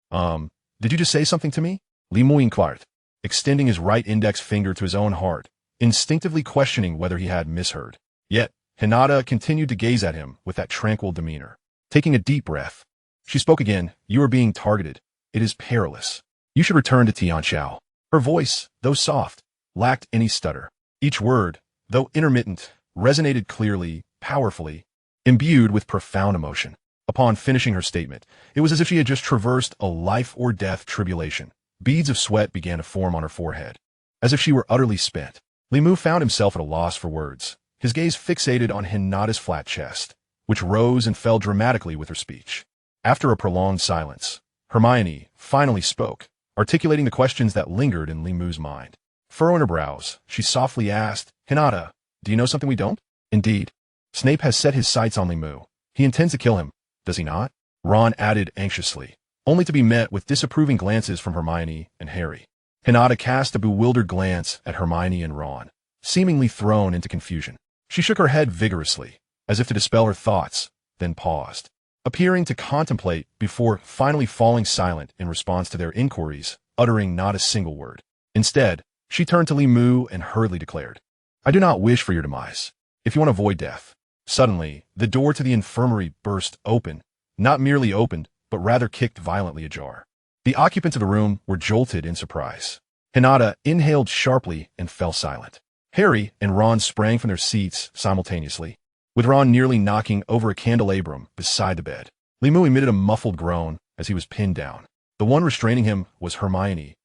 Did you just say something to me? Li Mu inquired, extending his right index finger to his own heart, instinctively questioning whether he had misheard. Yet, Hinata continued to gaze at him with that tranquil demeanor. Taking a deep breath, she spoke again. You are being targeted. It is perilous. You should return to Tianqiao. Her voice, though soft, lacked any stutter. Each word, though intermittent, resonated clearly, powerfully, imbued with profound emotion. Upon finishing her statement, it was as if she had just traversed a life-or-death tribulation. Beads of sweat began to form on her forehead, as if she were utterly spent. Li Mu found himself at a loss for words, his gaze fixated on Hinata's flat chest, which rose and fell dramatically with her speech. After a prolonged silence, Hermione finally spoke, articulating the questions that lingered in Li Mu's mind. Furrowing her brows, she softly asked, Hinata, do you know something we don't? Indeed. Snape has set his sights on Li Mu. He intends to kill him, does he not? Ron added anxiously, only to be met with disapproving glances from Hermione and Harry. Hinata cast a bewildered glance at Hermione and Ron, seemingly thrown into confusion. She shook her head vigorously, as if to dispel her thoughts, then paused, appearing to contemplate before finally falling silent in response to their inquiries, uttering not a single word. Instead, she turned to Li Mu and hurriedly declared, I do not wish for your demise, if you want to avoid death. Suddenly, the door to the infirmary burst open, not merely opened, but rather kicked violently ajar. The occupants of the room were jolted in surprise. Hinata inhaled sharply and fell silent. Harry and Ron sprang from their seats simultaneously, with Ron nearly knocking over a candelabrum beside the bed. Li Mu emitted a muffled groan as he was pinned down. The one restraining him was Hermione.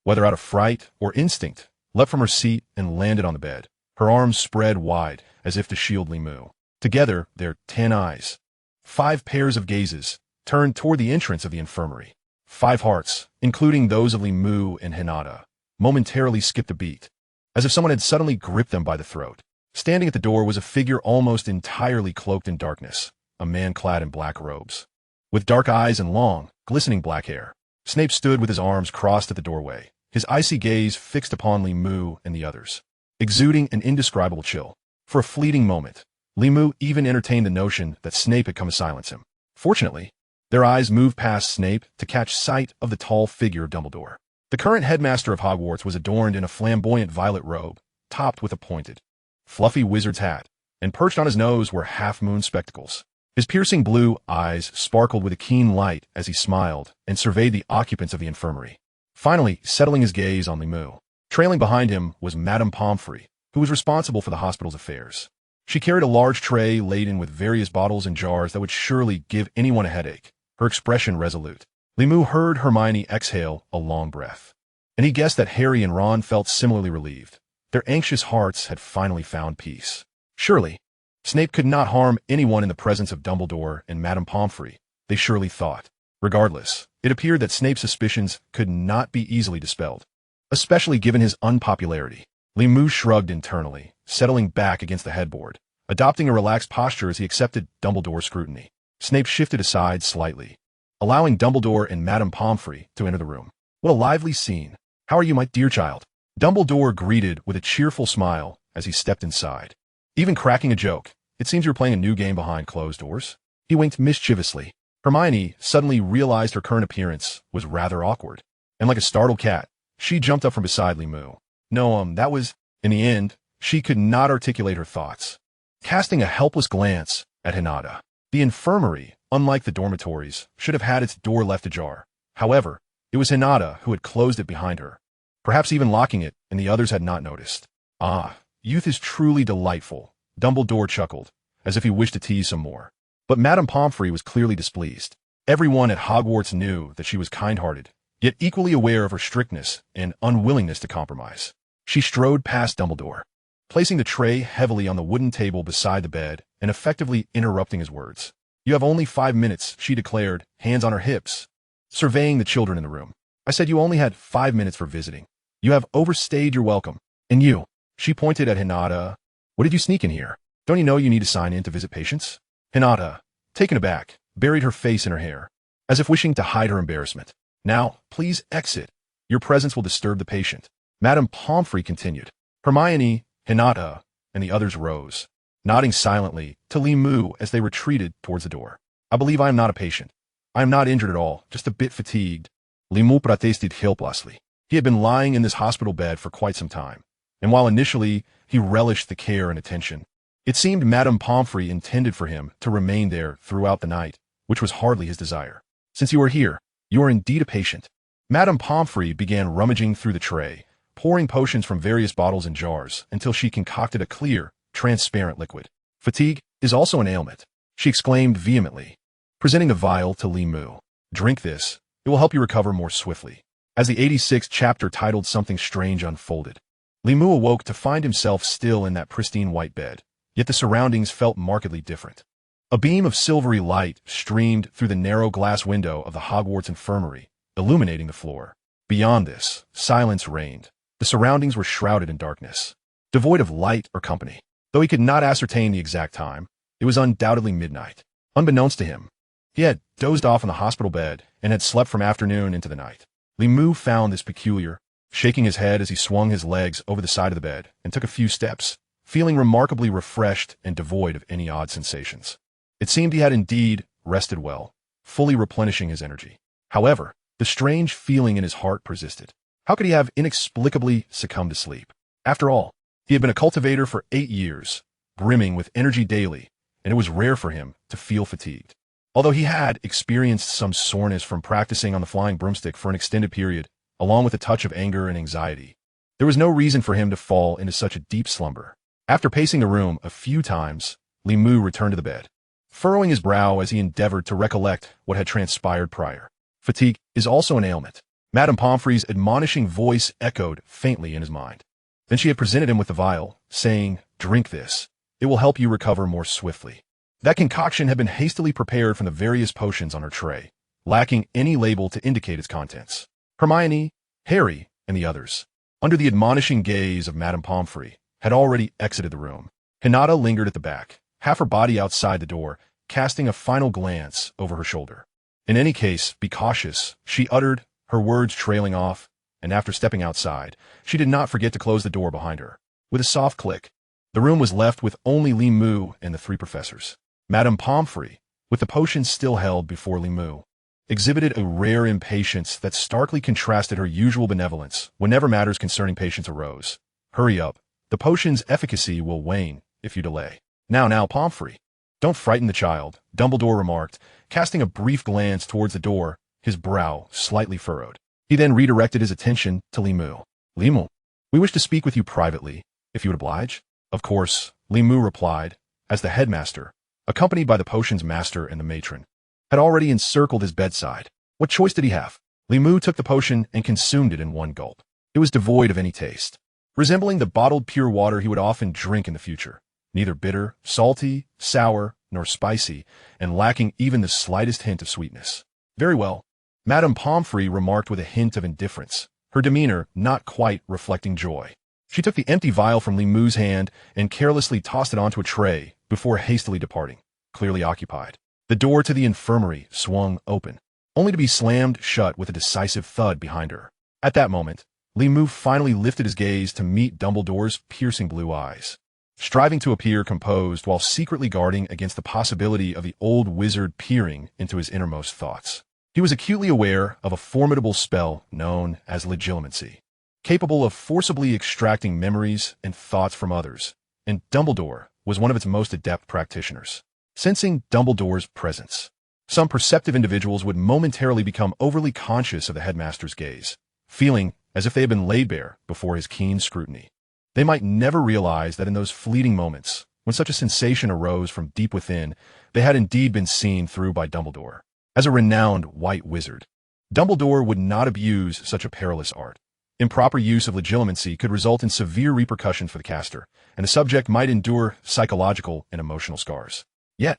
Whether out of fright or instinct, leapt from her seat and landed on the bed, her arms spread wide as if to shield Li Mu. Together, their 10 eyes, 5 pairs of gazes, turned toward the entrance of the infirmary. 5 hearts, including those of Li Mu and Hinata, momentarily skipped a beat, as if someone had suddenly gripped them by the throat. Standing at the door was a figure almost entirely cloaked in darkness, a man clad in black robes, with dark eyes and long, glistening black hair. Snape stood with his arms crossed at the doorway, his icy gaze fixed upon Li Mu and the others, exuding an indescribable chill. For a fleeting moment, Li Mu even entertained the notion that Snape had come to silence him. Fortunately, their eyes moved past Snape to catch sight of the tall figure of Dumbledore. The current headmaster of Hogwarts was adorned in a flamboyant violet robe, topped with a pointed, fluffy wizard's hat, and perched on his nose were half-moon spectacles. His piercing blue eyes sparkled with a keen light as he smiled and surveyed the occupants of the infirmary, finally settling his gaze on Limu. Trailing behind him was Madame Pomfrey, who was responsible for the hospital's affairs. She carried a large tray laden with various bottles and jars that would surely give anyone a headache, her expression resolute. Limu heard Hermione exhale a long breath, and he guessed that Harry and Ron felt similarly relieved. Their anxious hearts had finally found peace. Surely, Snape could not harm anyone in the presence of Dumbledore and Madame Pomfrey, they surely thought. Regardless, it appeared that Snape's suspicions could not be easily dispelled, especially given his unpopularity. Limu shrugged internally, settling back against the headboard, adopting a relaxed posture as he accepted Dumbledore's scrutiny. Snape shifted aside slightly, allowing Dumbledore and Madame Pomfrey to enter the room. What a lively scene. How are you, my dear child? Dumbledore greeted with a cheerful smile as he stepped inside, even cracking a joke. It seems you're playing a new game behind closed doors. He winked mischievously. Hermione suddenly realized her current appearance was rather awkward, and like a startled cat, she jumped up from beside Limu. No, that was... In the end, she could not articulate her thoughts. Casting a helpless glance at Hinata, the infirmary, unlike the dormitories, should have had its door left ajar. However, it was Hinata who had closed it behind her, perhaps even locking it, and the others had not noticed. Ah, youth is truly delightful, Dumbledore chuckled, as if he wished to tease some more. But Madame Pomfrey was clearly displeased. Everyone at Hogwarts knew that she was kind-hearted, yet equally aware of her strictness and unwillingness to compromise. She strode past Dumbledore, placing the tray heavily on the wooden table beside the bed and effectively interrupting his words. You have only 5 minutes, she declared, hands on her hips, surveying the children in the room. I said you only had 5 minutes for visiting. You have overstayed your welcome. And you, she pointed at Hinata. What did you sneak in here? Don't you know you need to sign in to visit patients? Hinata, taken aback, buried her face in her hair, as if wishing to hide her embarrassment. Now, please exit. Your presence will disturb the patient. Madame Pomfrey continued. Hermione, Hinata, and the others rose, nodding silently to Limu as they retreated towards the door. I believe I am not a patient. I am not injured at all, just a bit fatigued. Limu protested helplessly. He had been lying in this hospital bed for quite some time, and while initially he relished the care and attention, it seemed Madame Pomfrey intended for him to remain there throughout the night, which was hardly his desire. Since you are here, you are indeed a patient. Madame Pomfrey began rummaging through the tray, pouring potions from various bottles and jars until she concocted a clear, transparent liquid. Fatigue is also an ailment, she exclaimed vehemently, presenting the vial to Limu. Drink this, it will help you recover more swiftly. As the 86th chapter titled Something Strange unfolded, Limu awoke to find himself still in that pristine white bed, yet the surroundings felt markedly different. A beam of silvery light streamed through the narrow glass window of the Hogwarts infirmary, illuminating the floor. Beyond this, silence reigned. The surroundings were shrouded in darkness, devoid of light or company. Though he could not ascertain the exact time, it was undoubtedly midnight. Unbeknownst to him, he had dozed off on the hospital bed and had slept from afternoon into the night. Limu found this peculiar, shaking his head as he swung his legs over the side of the bed and took a few steps, feeling remarkably refreshed and devoid of any odd sensations. It seemed he had indeed rested well, fully replenishing his energy. However, the strange feeling in his heart persisted. How could he have inexplicably succumbed to sleep? After all, he had been a cultivator for 8 years, brimming with energy daily, and it was rare for him to feel fatigued. Although he had experienced some soreness from practicing on the flying broomstick for an extended period, along with a touch of anger and anxiety, there was no reason for him to fall into such a deep slumber. After pacing the room a few times, Limu returned to the bed, furrowing his brow as he endeavored to recollect what had transpired prior. Fatigue is also an ailment. Madame Pomfrey's admonishing voice echoed faintly in his mind. Then she had presented him with the vial, saying, Drink this. It will help you recover more swiftly. That concoction had been hastily prepared from the various potions on her tray, lacking any label to indicate its contents. Hermione, Harry, and the others, under the admonishing gaze of Madame Pomfrey, had already exited the room. Hinata lingered at the back, half her body outside the door, casting a final glance over her shoulder. In any case, be cautious, she uttered, her words trailing off, and after stepping outside, she did not forget to close the door behind her. With a soft click, the room was left with only Limu and the 3 professors. Madame Pomfrey, with the potion still held before Li Mu, exhibited a rare impatience that starkly contrasted her usual benevolence whenever matters concerning patients arose. Hurry up. The potion's efficacy will wane if you delay. Now, Pomfrey. Don't frighten the child, Dumbledore remarked, casting a brief glance towards the door, his brow slightly furrowed. He then redirected his attention to Li Mu. Li Mu, we wish to speak with you privately, if you would oblige. Of course, Li Mu replied, as the headmaster, accompanied by the potion's master and the matron, had already encircled his bedside. What choice did he have? Li Mu took the potion and consumed it in one gulp. It was devoid of any taste, resembling the bottled pure water he would often drink in the future, neither bitter, salty, sour, nor spicy, and lacking even the slightest hint of sweetness. Very well, Madame Pomfrey remarked with a hint of indifference, her demeanor not quite reflecting joy. She took the empty vial from Li Mu's hand and carelessly tossed it onto a tray before hastily departing, clearly occupied. The door to the infirmary swung open, only to be slammed shut with a decisive thud behind her. At that moment, Li Mu finally lifted his gaze to meet Dumbledore's piercing blue eyes, striving to appear composed while secretly guarding against the possibility of the old wizard peering into his innermost thoughts. He was acutely aware of a formidable spell known as legilimency, capable of forcibly extracting memories and thoughts from others, and Dumbledore was one of its most adept practitioners. Sensing Dumbledore's presence, some perceptive individuals would momentarily become overly conscious of the headmaster's gaze, feeling as if they had been laid bare before his keen scrutiny. They might never realize that in those fleeting moments, when such a sensation arose from deep within, they had indeed been seen through by Dumbledore. As a renowned white wizard, Dumbledore would not abuse such a perilous art. Improper use of legilimency could result in severe repercussions for the caster, and the subject might endure psychological and emotional scars. Yet,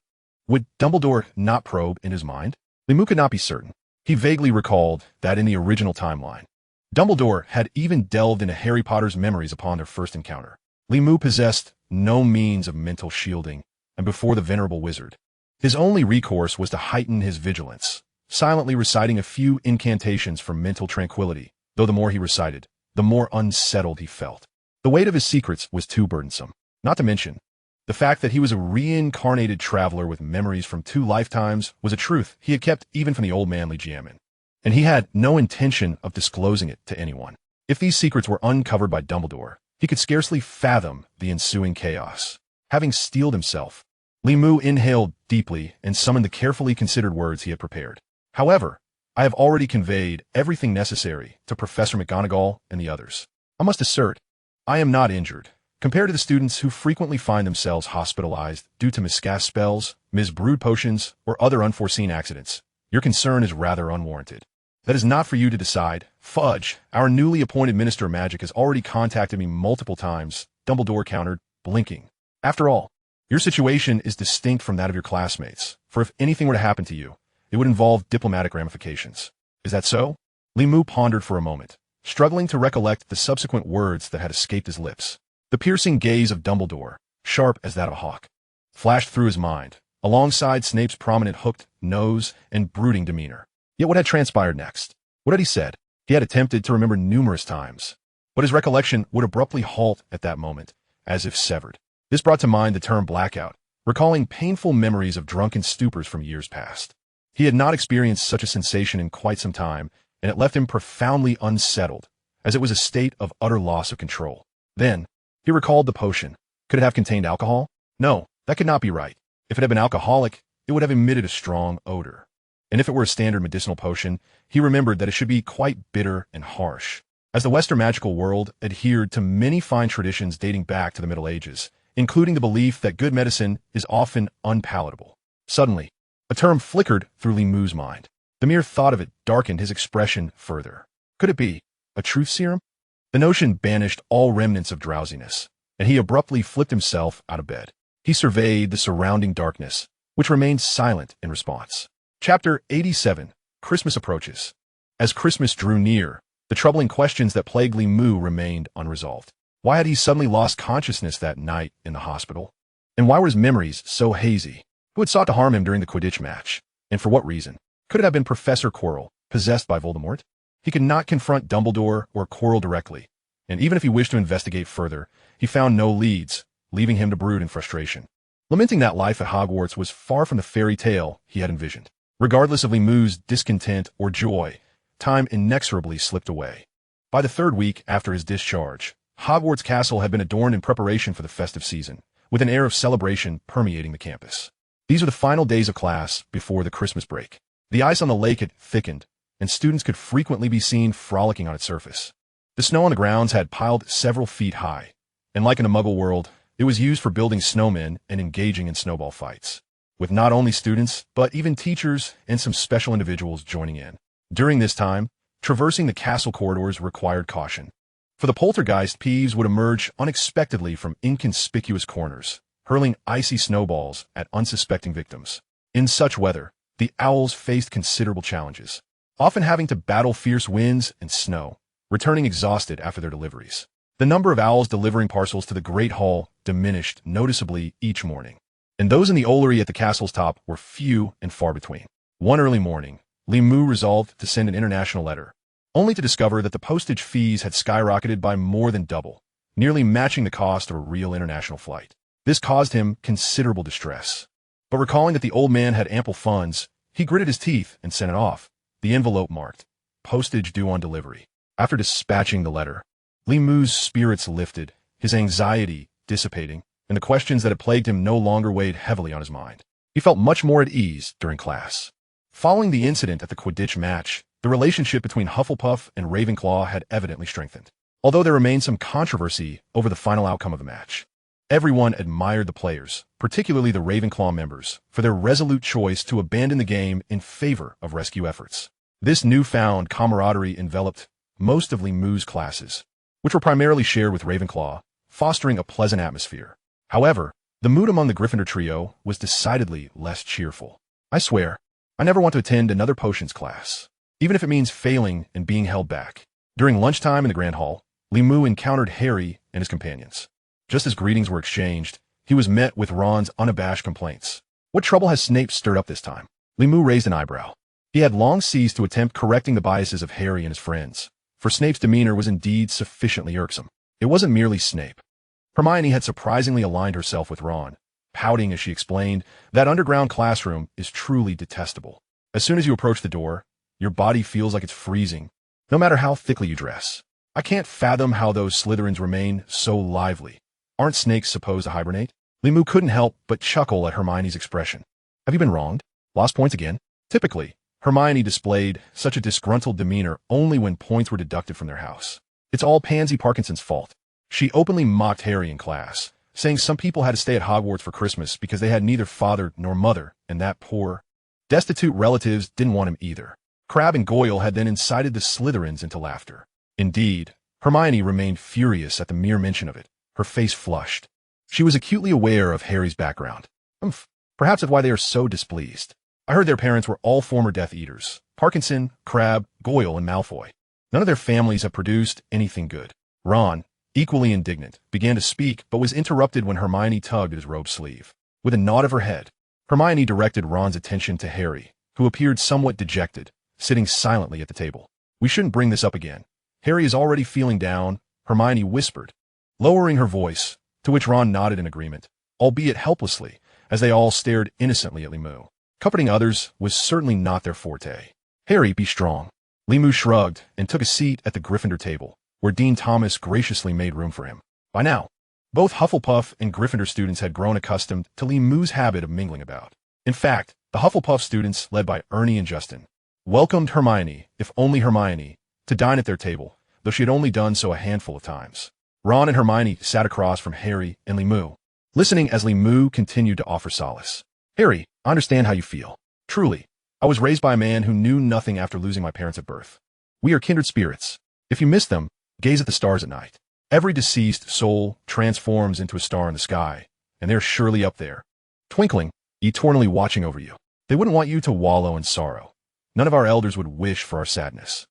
would Dumbledore not probe in his mind? Li Mu could not be certain. He vaguely recalled that in the original timeline, Dumbledore had even delved into Harry Potter's memories upon their first encounter. Li Mu possessed no means of mental shielding, and before the venerable wizard, his only recourse was to heighten his vigilance, silently reciting a few incantations for mental tranquility, though the more he recited, the more unsettled he felt. The weight of his secrets was too burdensome, not to mention the fact that he was a reincarnated traveler with memories from 2 lifetimes was a truth he had kept even from the old man Legiamin, and he had no intention of disclosing it to anyone. If these secrets were uncovered by Dumbledore, he could scarcely fathom the ensuing chaos. Having steeled himself, Li Mu inhaled deeply and summoned the carefully considered words he had prepared. However, I have already conveyed everything necessary to Professor McGonagall and the others. I must assert, I am not injured, compared to the students who frequently find themselves hospitalized due to miscast spells, misbrewed potions, or other unforeseen accidents. Your concern is rather unwarranted. That is not for you to decide. Fudge, our newly appointed Minister of Magic has already contacted me multiple times, Dumbledore countered, blinking. After all, your situation is distinct from that of your classmates, for if anything were to happen to you, it would involve diplomatic ramifications. Is that so? Li Mu pondered for a moment, struggling to recollect the subsequent words that had escaped his lips. The piercing gaze of Dumbledore, sharp as that of a hawk, flashed through his mind, alongside Snape's prominent hooked nose and brooding demeanor. Yet what had transpired next? What had he said? He had attempted to remember numerous times, but his recollection would abruptly halt at that moment, as if severed. This brought to mind the term blackout, recalling painful memories of drunken stupors from years past. He had not experienced such a sensation in quite some time, and it left him profoundly unsettled, as it was a state of utter loss of control. Then, he recalled the potion. Could it have contained alcohol? No, that could not be right. If it had been alcoholic, it would have emitted a strong odor. And if it were a standard medicinal potion, he remembered that it should be quite bitter and harsh. As the Western magical world adhered to many fine traditions dating back to the Middle Ages, including the belief that good medicine is often unpalatable. Suddenly, a term flickered through Li Mu's mind. The mere thought of it darkened his expression further. Could it be a truth serum? The notion banished all remnants of drowsiness, and he abruptly flipped himself out of bed. He surveyed the surrounding darkness, which remained silent in response. Chapter 87. Christmas approaches. As Christmas drew near, the troubling questions that plagued Li Mu remained unresolved. Why had he suddenly lost consciousness that night in the hospital? And why were his memories so hazy? Who had sought to harm him during the Quidditch match? And for what reason? Could it have been Professor Quirrell, possessed by Voldemort? He could not confront Dumbledore or Quirrell directly, and even if he wished to investigate further, he found no leads, leaving him to brood in frustration. lamenting that life at Hogwarts was far from the fairy tale he had envisioned. Regardless of Limou's discontent or joy, time inexorably slipped away. By the third week after his discharge, Hogwarts Castle had been adorned in preparation for the festive season, with an air of celebration permeating the campus. These were the final days of class before the Christmas break. The ice on the lake had thickened, and students could frequently be seen frolicking on its surface. The snow on the grounds had piled several feet high, and like in a Muggle world, it was used for building snowmen and engaging in snowball fights, with not only students, but even teachers and some special individuals joining in. During this time, traversing the castle corridors required caution, for the poltergeist Peeves would emerge unexpectedly from inconspicuous corners, hurling icy snowballs at unsuspecting victims. In such weather, the owls faced considerable challenges, often having to battle fierce winds and snow, returning exhausted after their deliveries. The number of owls delivering parcels to the Great Hall diminished noticeably each morning, and those in the Ollery at the castle's top were few and far between. One early morning, Limou resolved to send an international letter, only to discover that the postage fees had skyrocketed by more than double, nearly matching the cost of a real international flight. This caused him considerable distress. But recalling that the old man had ample funds, he gritted his teeth and sent it off, the envelope marked, "Postage due on delivery." After dispatching the letter, Limou's spirits lifted, his anxiety dissipating, and the questions that had plagued him no longer weighed heavily on his mind. He felt much more at ease during class. Following the incident at the Quidditch match, the relationship between Hufflepuff and Ravenclaw had evidently strengthened, although there remained some controversy over the final outcome of the match. Everyone admired the players, particularly the Ravenclaw members, for their resolute choice to abandon the game in favor of rescue efforts. This newfound camaraderie enveloped most of Limou's classes, which were primarily shared with Ravenclaw, fostering a pleasant atmosphere. However, the mood among the Gryffindor trio was decidedly less cheerful. "I swear, I never want to attend another potions class, even if it means failing and being held back." During lunchtime in the Grand Hall, Limou encountered Harry and his companions. Just as greetings were exchanged, he was met with Ron's unabashed complaints. "What trouble has Snape stirred up this time?" Limou raised an eyebrow. He had long ceased to attempt correcting the biases of Harry and his friends, for Snape's demeanor was indeed sufficiently irksome. It wasn't merely Snape. Hermione had surprisingly aligned herself with Ron, pouting as she explained, "That underground classroom is truly detestable. As soon as you approach the door, your body feels like it's freezing, no matter how thickly you dress. I can't fathom how those Slytherins remain so lively. Aren't snakes supposed to hibernate?" Limou couldn't help but chuckle at Hermione's expression. "Have you been wronged? Lost points again?" Typically, Hermione displayed such a disgruntled demeanor only when points were deducted from their house. "It's all Pansy Parkinson's fault." She openly mocked Harry in class, saying some people had to stay at Hogwarts for Christmas because they had neither father nor mother, and that poor, destitute relatives didn't want him either. Crabbe and Goyle had then incited the Slytherins into laughter. Indeed, Hermione remained furious at the mere mention of it. Her face flushed. She was acutely aware of Harry's background. Perhaps that's why they are so displeased. I heard their parents were all former Death Eaters. Parkinson, Crabbe, Goyle, and Malfoy. None of their families have produced anything good. Ron, equally indignant, began to speak, but was interrupted when Hermione tugged at his robe sleeve. With a nod of her head, Hermione directed Ron's attention to Harry, who appeared somewhat dejected, sitting silently at the table. "We shouldn't bring this up again. Harry is already feeling down," Hermione whispered, lowering her voice, to which Ron nodded in agreement, albeit helplessly, as they all stared innocently at Limou. Comforting others was certainly not their forte. "Harry, be strong." Limou shrugged and took a seat at the Gryffindor table, where Dean Thomas graciously made room for him. By now, both Hufflepuff and Gryffindor students had grown accustomed to Limou's habit of mingling about. In fact, the Hufflepuff students, led by Ernie and Justin, welcomed Hermione, if only Hermione, to dine at their table, though she had only done so a handful of times. Ron and Hermione sat across from Harry and Limou, listening as Limou continued to offer solace. "Harry, I understand how you feel. Truly, I was raised by a man who knew nothing after losing my parents at birth. We are kindred spirits. If you miss them, gaze at the stars at night. Every deceased soul transforms into a star in the sky, and they're surely up there, twinkling, eternally watching over you. They wouldn't want you to wallow in sorrow. None of our elders would wish for our sadness."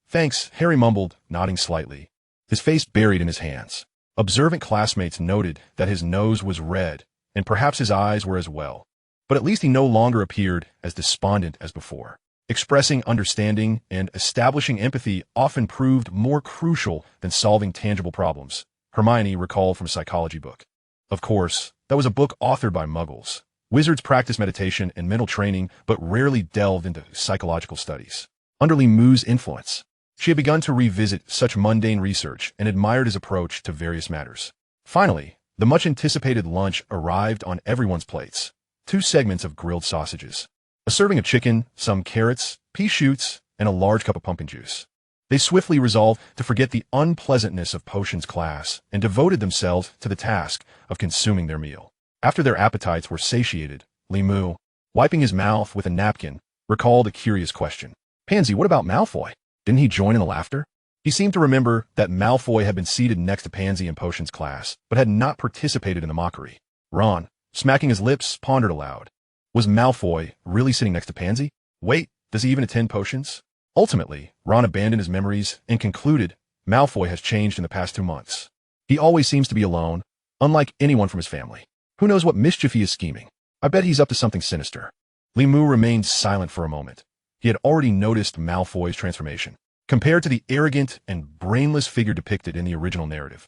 Thanks," Harry mumbled, nodding slightly, his face buried in his hands. Observant classmates noted that his nose was red, and perhaps his eyes were as well. But at least he no longer appeared as despondent as before. Expressing understanding and establishing empathy often proved more crucial than solving tangible problems, Hermione recalled from a psychology book. Of course, That was a book authored by Muggles. Wizards practice meditation and mental training, but rarely delved into psychological studies. Under Limou's influence, she had begun to revisit such mundane research and admired his approach to various matters. Finally, the much-anticipated lunch arrived on everyone's plates. 2 segments of grilled sausages, a serving of chicken, some carrots, pea shoots, and a large cup of pumpkin juice. They swiftly resolved to forget the unpleasantness of potions class and devoted themselves to the task of consuming their meal. After their appetites were satiated, Limou, wiping his mouth with a napkin, recalled a curious question. "Pansy, what about Malfoy? Didn't he join in the laughter?" He seemed to remember that Malfoy had been seated next to Pansy in potions class, but had not participated in the mockery. Ron, smacking his lips, pondered aloud. Was Malfoy really sitting next to Pansy? Wait, does he even attend potions? Ultimately, Ron abandoned his memories and concluded Malfoy has changed in the past 2 months. He always seems to be alone, unlike anyone from his family. Who knows what mischief he is scheming? I bet he's up to something sinister. Limou remained silent for a moment. He had already noticed Malfoy's transformation, compared to the arrogant and brainless figure depicted in the original narrative.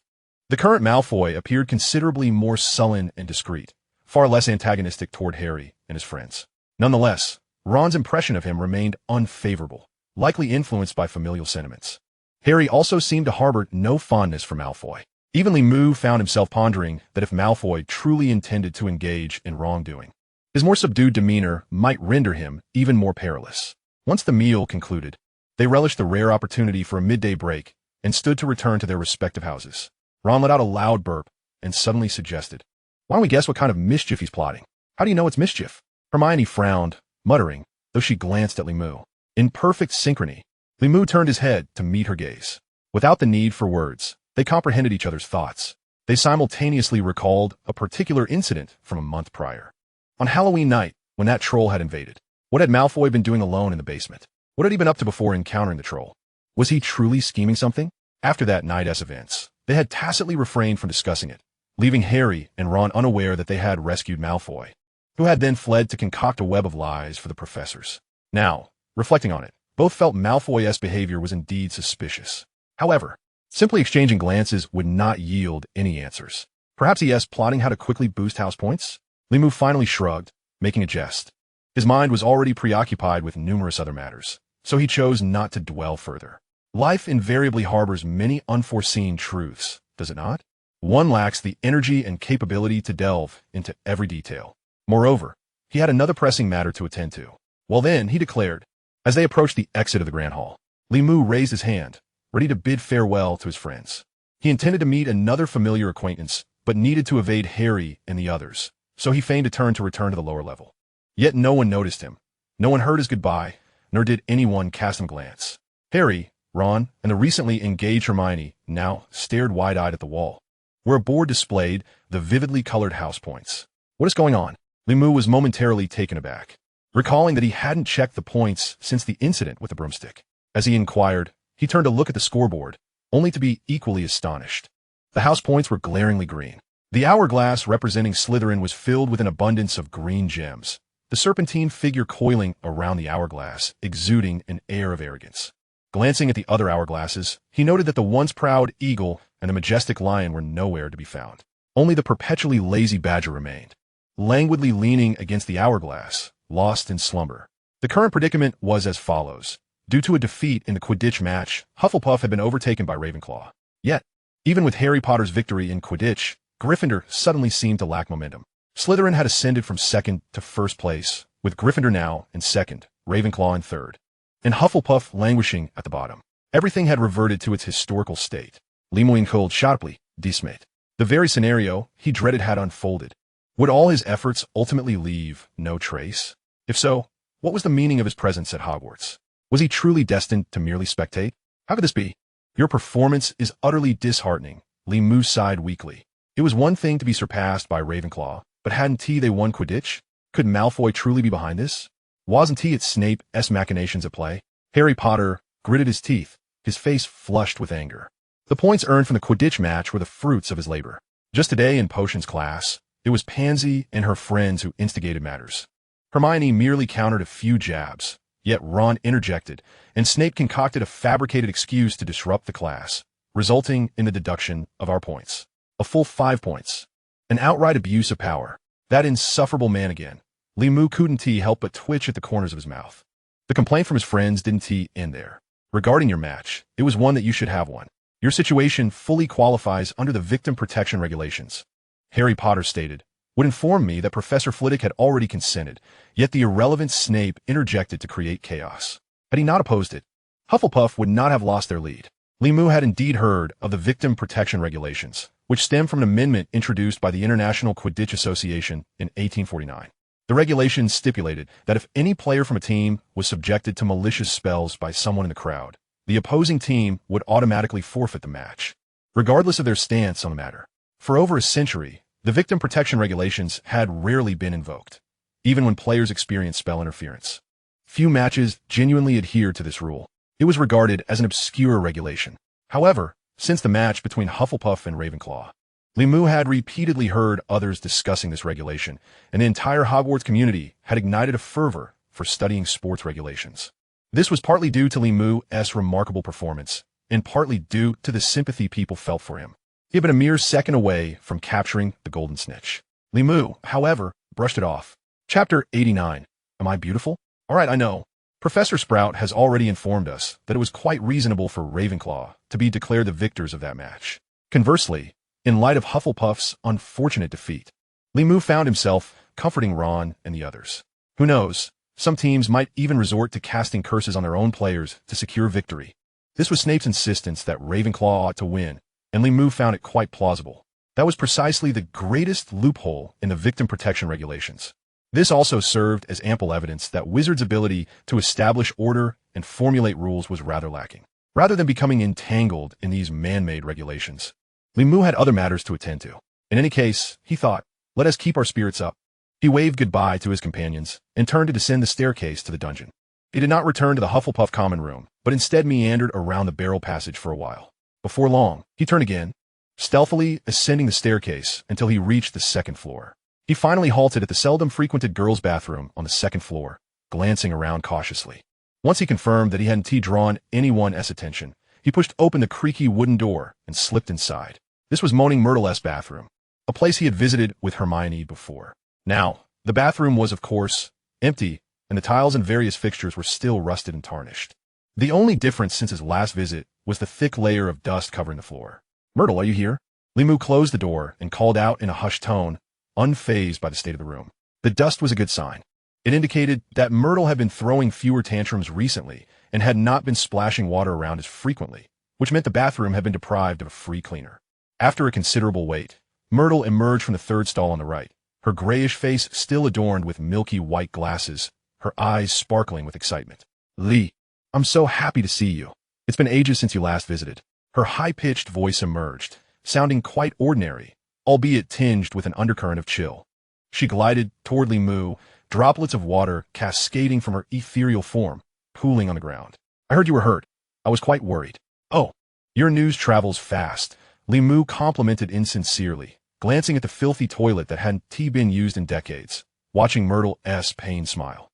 The current Malfoy appeared considerably more sullen and discreet, far less antagonistic toward Harry and his friends. Nonetheless, Ron's impression of him remained unfavorable, likely influenced by familial sentiments. Harry also seemed to harbor no fondness for Malfoy. Even Limou found himself pondering that if Malfoy truly intended to engage in wrongdoing, his more subdued demeanor might render him even more perilous. Once the meal concluded, they relished the rare opportunity for a midday break and stood to return to their respective houses. Ron let out a loud burp and suddenly suggested, "Why don't we guess what kind of mischief he's plotting?" "How do you know it's mischief?" Hermione frowned, muttering, though she glanced at Limou. In perfect synchrony, Limou turned his head to meet her gaze. Without the need for words, they comprehended each other's thoughts. They simultaneously recalled a particular incident from a month prior. On Halloween night, when that troll had invaded, what had Malfoy been doing alone in the basement? What had he been up to before encountering the troll? Was he truly scheming something? After that night's events, they had tacitly refrained from discussing it, leaving Harry and Ron unaware that they had rescued Malfoy, who had then fled to concoct a web of lies for the professors. Now, reflecting on it, both felt Malfoy's behavior was indeed suspicious. However, simply exchanging glances would not yield any answers. Perhaps he is plotting how to quickly boost house points? Limou finally shrugged, making a jest. His mind was already preoccupied with numerous other matters, so he chose not to dwell further. Life invariably harbors many unforeseen truths, does it not? One lacks the energy and capability to delve into every detail. Moreover, he had another pressing matter to attend to. Well then, he declared, as they approached the exit of the Grand Hall. Limou raised his hand, ready to bid farewell to his friends. He intended to meet another familiar acquaintance, but needed to evade Harry and the others, so he feigned a turn to return to the lower level. Yet no one noticed him. No one heard his goodbye, nor did anyone cast him a glance. Harry, Ron, and the recently engaged Hermione now stared wide-eyed at the wall, where a board displayed the vividly colored house points. What is going on? Limou was momentarily taken aback, recalling that he hadn't checked the points since the incident with the broomstick. As he inquired, he turned to look at the scoreboard, only to be equally astonished. The house points were glaringly green. The hourglass representing Slytherin was filled with an abundance of green gems, the serpentine figure coiling around the hourglass, exuding an air of arrogance. Glancing at the other hourglasses, he noted that the once proud eagle and the majestic lion were nowhere to be found. Only the perpetually lazy badger remained, languidly leaning against the hourglass, lost in slumber. The current predicament was as follows. Due to a defeat in the Quidditch match, Hufflepuff had been overtaken by Ravenclaw. Yet, even with Harry Potter's victory in Quidditch, Gryffindor suddenly seemed to lack momentum. Slytherin had ascended from second to first place, with Gryffindor now in second, Ravenclaw in third, and Hufflepuff languishing at the bottom. Everything had reverted to its historical state. Limou inhaled sharply, dismayed. The very scenario he dreaded had unfolded. Would all his efforts ultimately leave no trace? If so, what was the meaning of his presence at Hogwarts? Was he truly destined to merely spectate? How could this be? Your performance is utterly disheartening, Limou sighed weakly. It was one thing to be surpassed by Ravenclaw, but hadn't they won Quidditch? Could Malfoy truly be behind this? Wasn't he at Snape's machinations at play? Harry Potter gritted his teeth, his face flushed with anger. The points earned from the Quidditch match were the fruits of his labor. Just today in potions class, it was Pansy and her friends who instigated matters. Hermione merely countered a few jabs, yet Ron interjected, and Snape concocted a fabricated excuse to disrupt the class, resulting in the deduction of our points. A full 5 points. An outright abuse of power. That insufferable man again. Li Mu couldn't help but twitch at the corners of his mouth. The complaint from his friends didn't end there. Regarding your match, it was one that you should have won. Your situation fully qualifies under the victim protection regulations. Harry Potter stated, would inform me that Professor Flitwick had already consented, yet the irrelevant Snape interjected to create chaos. Had he not opposed it, Hufflepuff would not have lost their lead. Li Mu had indeed heard of the victim protection regulations, which stem from an amendment introduced by the International Quidditch Association in 1849. The regulations stipulated that if any player from a team was subjected to malicious spells by someone in the crowd, the opposing team would automatically forfeit the match, regardless of their stance on the matter. For over a century, the victim protection regulations had rarely been invoked, even when players experienced spell interference. Few matches genuinely adhered to this rule. It was regarded as an obscure regulation. However, since the match between Hufflepuff and Ravenclaw, Li Mu had repeatedly heard others discussing this regulation, and the entire Hogwarts community had ignited a fervor for studying sports regulations. This was partly due to Li Mu's remarkable performance, and partly due to the sympathy people felt for him. He had been a mere second away from capturing the Golden Snitch. Li Mu, however, brushed it off. Chapter 89. Am I beautiful? All right, I know. Professor Sprout has already informed us that it was quite reasonable for Ravenclaw to be declared the victors of that match. Conversely, in light of Hufflepuff's unfortunate defeat, Li Mu found himself comforting Ron and the others. Who knows, some teams might even resort to casting curses on their own players to secure victory. This was Snape's insistence that Ravenclaw ought to win, and Li Mu found it quite plausible. That was precisely the greatest loophole in the victim protection regulations. This also served as ample evidence that Wizards' ability to establish order and formulate rules was rather lacking. Rather than becoming entangled in these man-made regulations, Li Mu had other matters to attend to. In any case, he thought, let us keep our spirits up. He waved goodbye to his companions and turned to descend the staircase to the dungeon. He did not return to the Hufflepuff common room, but instead meandered around the barrel passage for a while. Before long, he turned again, stealthily ascending the staircase until he reached the second floor. He finally halted at the seldom frequented girls' bathroom on the second floor, glancing around cautiously. Once he confirmed that he hadn't drawn anyone's attention, he pushed open the creaky wooden door and slipped inside. This was Moaning Myrtle's bathroom, a place he had visited with Hermione before. Now, the bathroom was, of course, empty, and the tiles and various fixtures were still rusted and tarnished. The only difference since his last visit was the thick layer of dust covering the floor. Myrtle, are you here? Li Mu closed the door and called out in a hushed tone, unfazed by the state of the room. The dust was a good sign. It indicated that Myrtle had been throwing fewer tantrums recently and had not been splashing water around as frequently, which meant the bathroom had been deprived of a free cleaner. After a considerable wait, Myrtle emerged from the third stall on the right, her grayish face still adorned with milky white glasses, her eyes sparkling with excitement. Li, I'm so happy to see you. It's been ages since you last visited. Her high-pitched voice emerged, sounding quite ordinary, albeit tinged with an undercurrent of chill. She glided toward Li Mu, droplets of water cascading from her ethereal form, pooling on the ground. I heard you were hurt. I was quite worried. Oh, your news travels fast, Li Mu complimented insincerely, glancing at the filthy toilet that hadn't been used in decades, watching Myrtle's pained smile.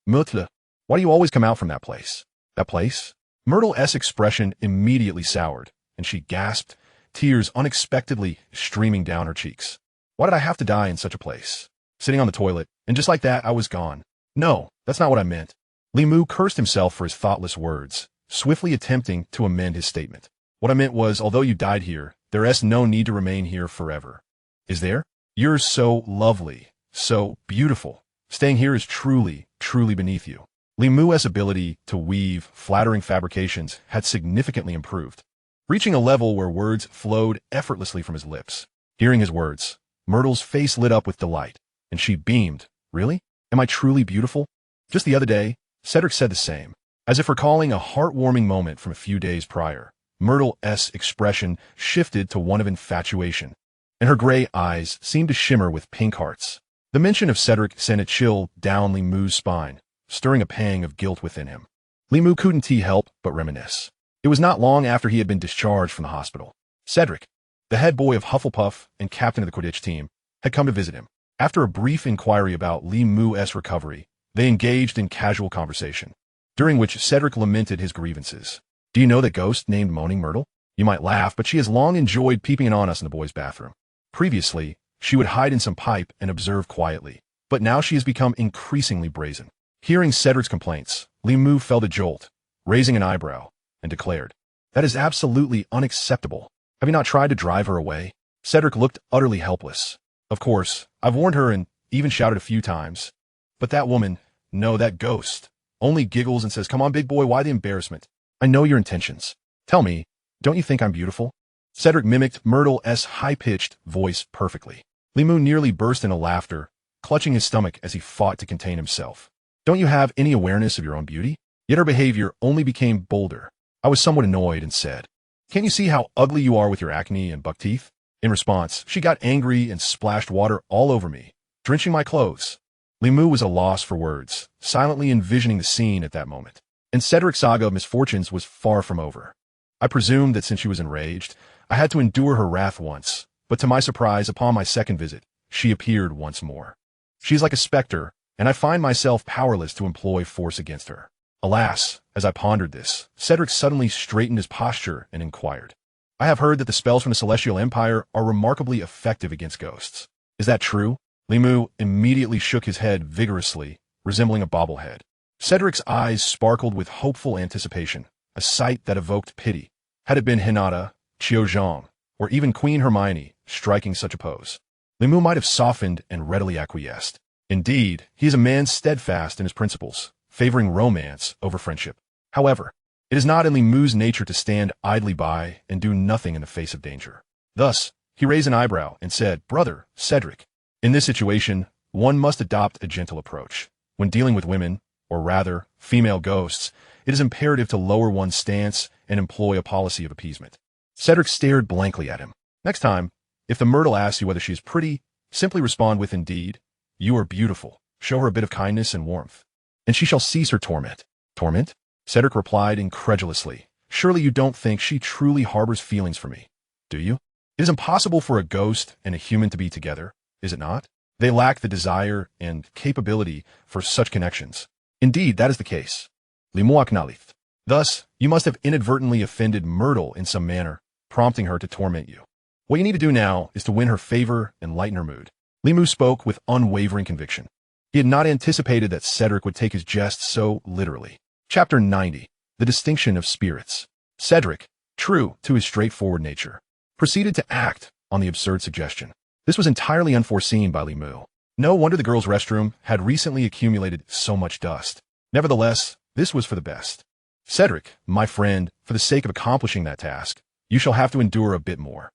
Myrtle, why do you always come out from that place? That place? Myrtle's expression immediately soured, and she gasped, tears unexpectedly streaming down her cheeks. Why did I have to die in such a place? Sitting on the toilet, and just like that, I was gone. No, that's not what I meant. Li Mu cursed himself for his thoughtless words, swiftly attempting to amend his statement. What I meant was, although you died here, there's no need to remain here forever. Is there? You're so lovely, so beautiful. Staying here is truly, truly beneath you. Li Mu's ability to weave flattering fabrications had significantly improved, reaching a level where words flowed effortlessly from his lips. Hearing his words, Myrtle's face lit up with delight, and she beamed. Really? Am I truly beautiful? Just the other day, Cedric said the same. As if recalling a heartwarming moment from a few days prior, Myrtle's expression shifted to one of infatuation, and her gray eyes seemed to shimmer with pink hearts. The mention of Cedric sent a chill down Li Mu's spine, stirring a pang of guilt within him. Li Mu couldn't help but reminisce. It was not long after he had been discharged from the hospital. Cedric, the head boy of Hufflepuff and captain of the Quidditch team, had come to visit him. After a brief inquiry about Li Mu's recovery, they engaged in casual conversation, during which Cedric lamented his grievances. Do you know that ghost named Moaning Myrtle? You might laugh, but she has long enjoyed peeping in on us in the boys' bathroom. Previously, she would hide in some pipe and observe quietly. But now she has become increasingly brazen. Hearing Cedric's complaints, Li Mu felt a jolt, raising an eyebrow, and declared, "That is absolutely unacceptable. Have you not tried to drive her away?" Cedric looked utterly helpless. "Of course, I've warned her and even shouted a few times. But that woman, no, that ghost, only giggles and says, 'Come on, big boy, why the embarrassment? I know your intentions. Tell me, don't you think I'm beautiful?'" Cedric mimicked Myrtle's high-pitched voice perfectly. Li Mu nearly burst into laughter, clutching his stomach as he fought to contain himself. "Don't you have any awareness of your own beauty?" Yet her behavior only became bolder. I was somewhat annoyed and said, "Can't you see how ugly you are with your acne and buck teeth?" In response, she got angry and splashed water all over me, drenching my clothes. Li Mu was a loss for words, silently envisioning the scene at that moment. And Cedric's saga of misfortunes was far from over. I presumed that since she was enraged, I had to endure her wrath once, but to my surprise, upon my second visit, she appeared once more. She is like a specter, and I find myself powerless to employ force against her. Alas, as I pondered this, Cedric suddenly straightened his posture and inquired, "I have heard that the spells from the Celestial Empire are remarkably effective against ghosts. Is that true?" Li Mu immediately shook his head vigorously, resembling a bobblehead. Cedric's eyes sparkled with hopeful anticipation, a sight that evoked pity. Had it been Hinata, Qiuzhong, or even Queen Hermione striking such a pose, Li Mu might have softened and readily acquiesced. Indeed, he is a man steadfast in his principles, favoring romance over friendship. However, it is not in Li Mu's nature to stand idly by and do nothing in the face of danger. Thus, he raised an eyebrow and said, "Brother, Cedric, in this situation, one must adopt a gentle approach. When dealing with women, or rather, female ghosts, it is imperative to lower one's stance and employ a policy of appeasement." Cedric stared blankly at him. "Next time, if the Myrtle asks you whether she is pretty, simply respond with, 'Indeed, you are beautiful.' Show her a bit of kindness and warmth, and she shall cease her torment." "Torment?" Cedric replied incredulously. "Surely you don't think she truly harbors feelings for me, do you? It is impossible for a ghost and a human to be together, is it not? They lack the desire and capability for such connections." "Indeed, that is the case." Li Mu acknowledged. "Thus, you must have inadvertently offended Myrtle in some manner, prompting her to torment you. What you need to do now is to win her favor and lighten her mood." Li Mu spoke with unwavering conviction. He had not anticipated that Cedric would take his jest so literally. Chapter 90. The Distinction of Spirits. Cedric, true to his straightforward nature, proceeded to act on the absurd suggestion. This was entirely unforeseen by Li Mu. No wonder the girls' restroom had recently accumulated so much dust. Nevertheless, this was for the best. "Cedric, my friend, for the sake of accomplishing that task, you shall have to endure a bit more."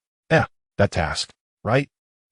That task, right?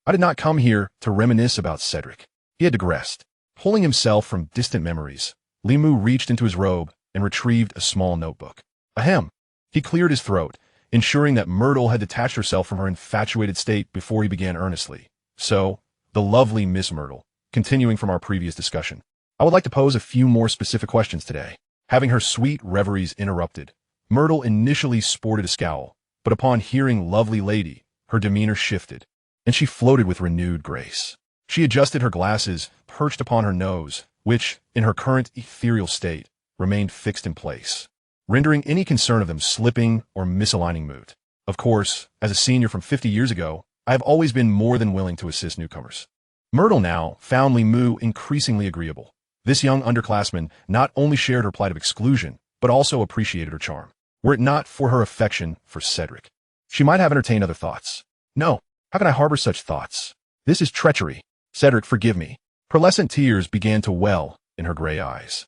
I did not come here to reminisce about Cedric. He had digressed. Pulling himself from distant memories, Li Mu reached into his robe and retrieved a small notebook. Ahem. He cleared his throat, ensuring that Myrtle had detached herself from her infatuated state before he began earnestly. "So, the lovely Miss Myrtle, continuing from our previous discussion, I would like to pose a few more specific questions today." Having her sweet reveries interrupted, Myrtle initially sported a scowl, but upon hearing "lovely lady," her demeanor shifted, and she floated with renewed grace. She adjusted her glasses, perched upon her nose, which, in her current ethereal state, remained fixed in place, rendering any concern of them slipping or misaligning moot. Of course, as a senior from 50 years ago, I have always been more than willing to assist newcomers. Myrtle now found Li Mu increasingly agreeable. This young underclassman not only shared her plight of exclusion, but also appreciated her charm. Were it not for her affection for Cedric, she might have entertained other thoughts. No, how can I harbor such thoughts? This is treachery. Cedric, forgive me. Pearlescent tears began to well in her gray eyes.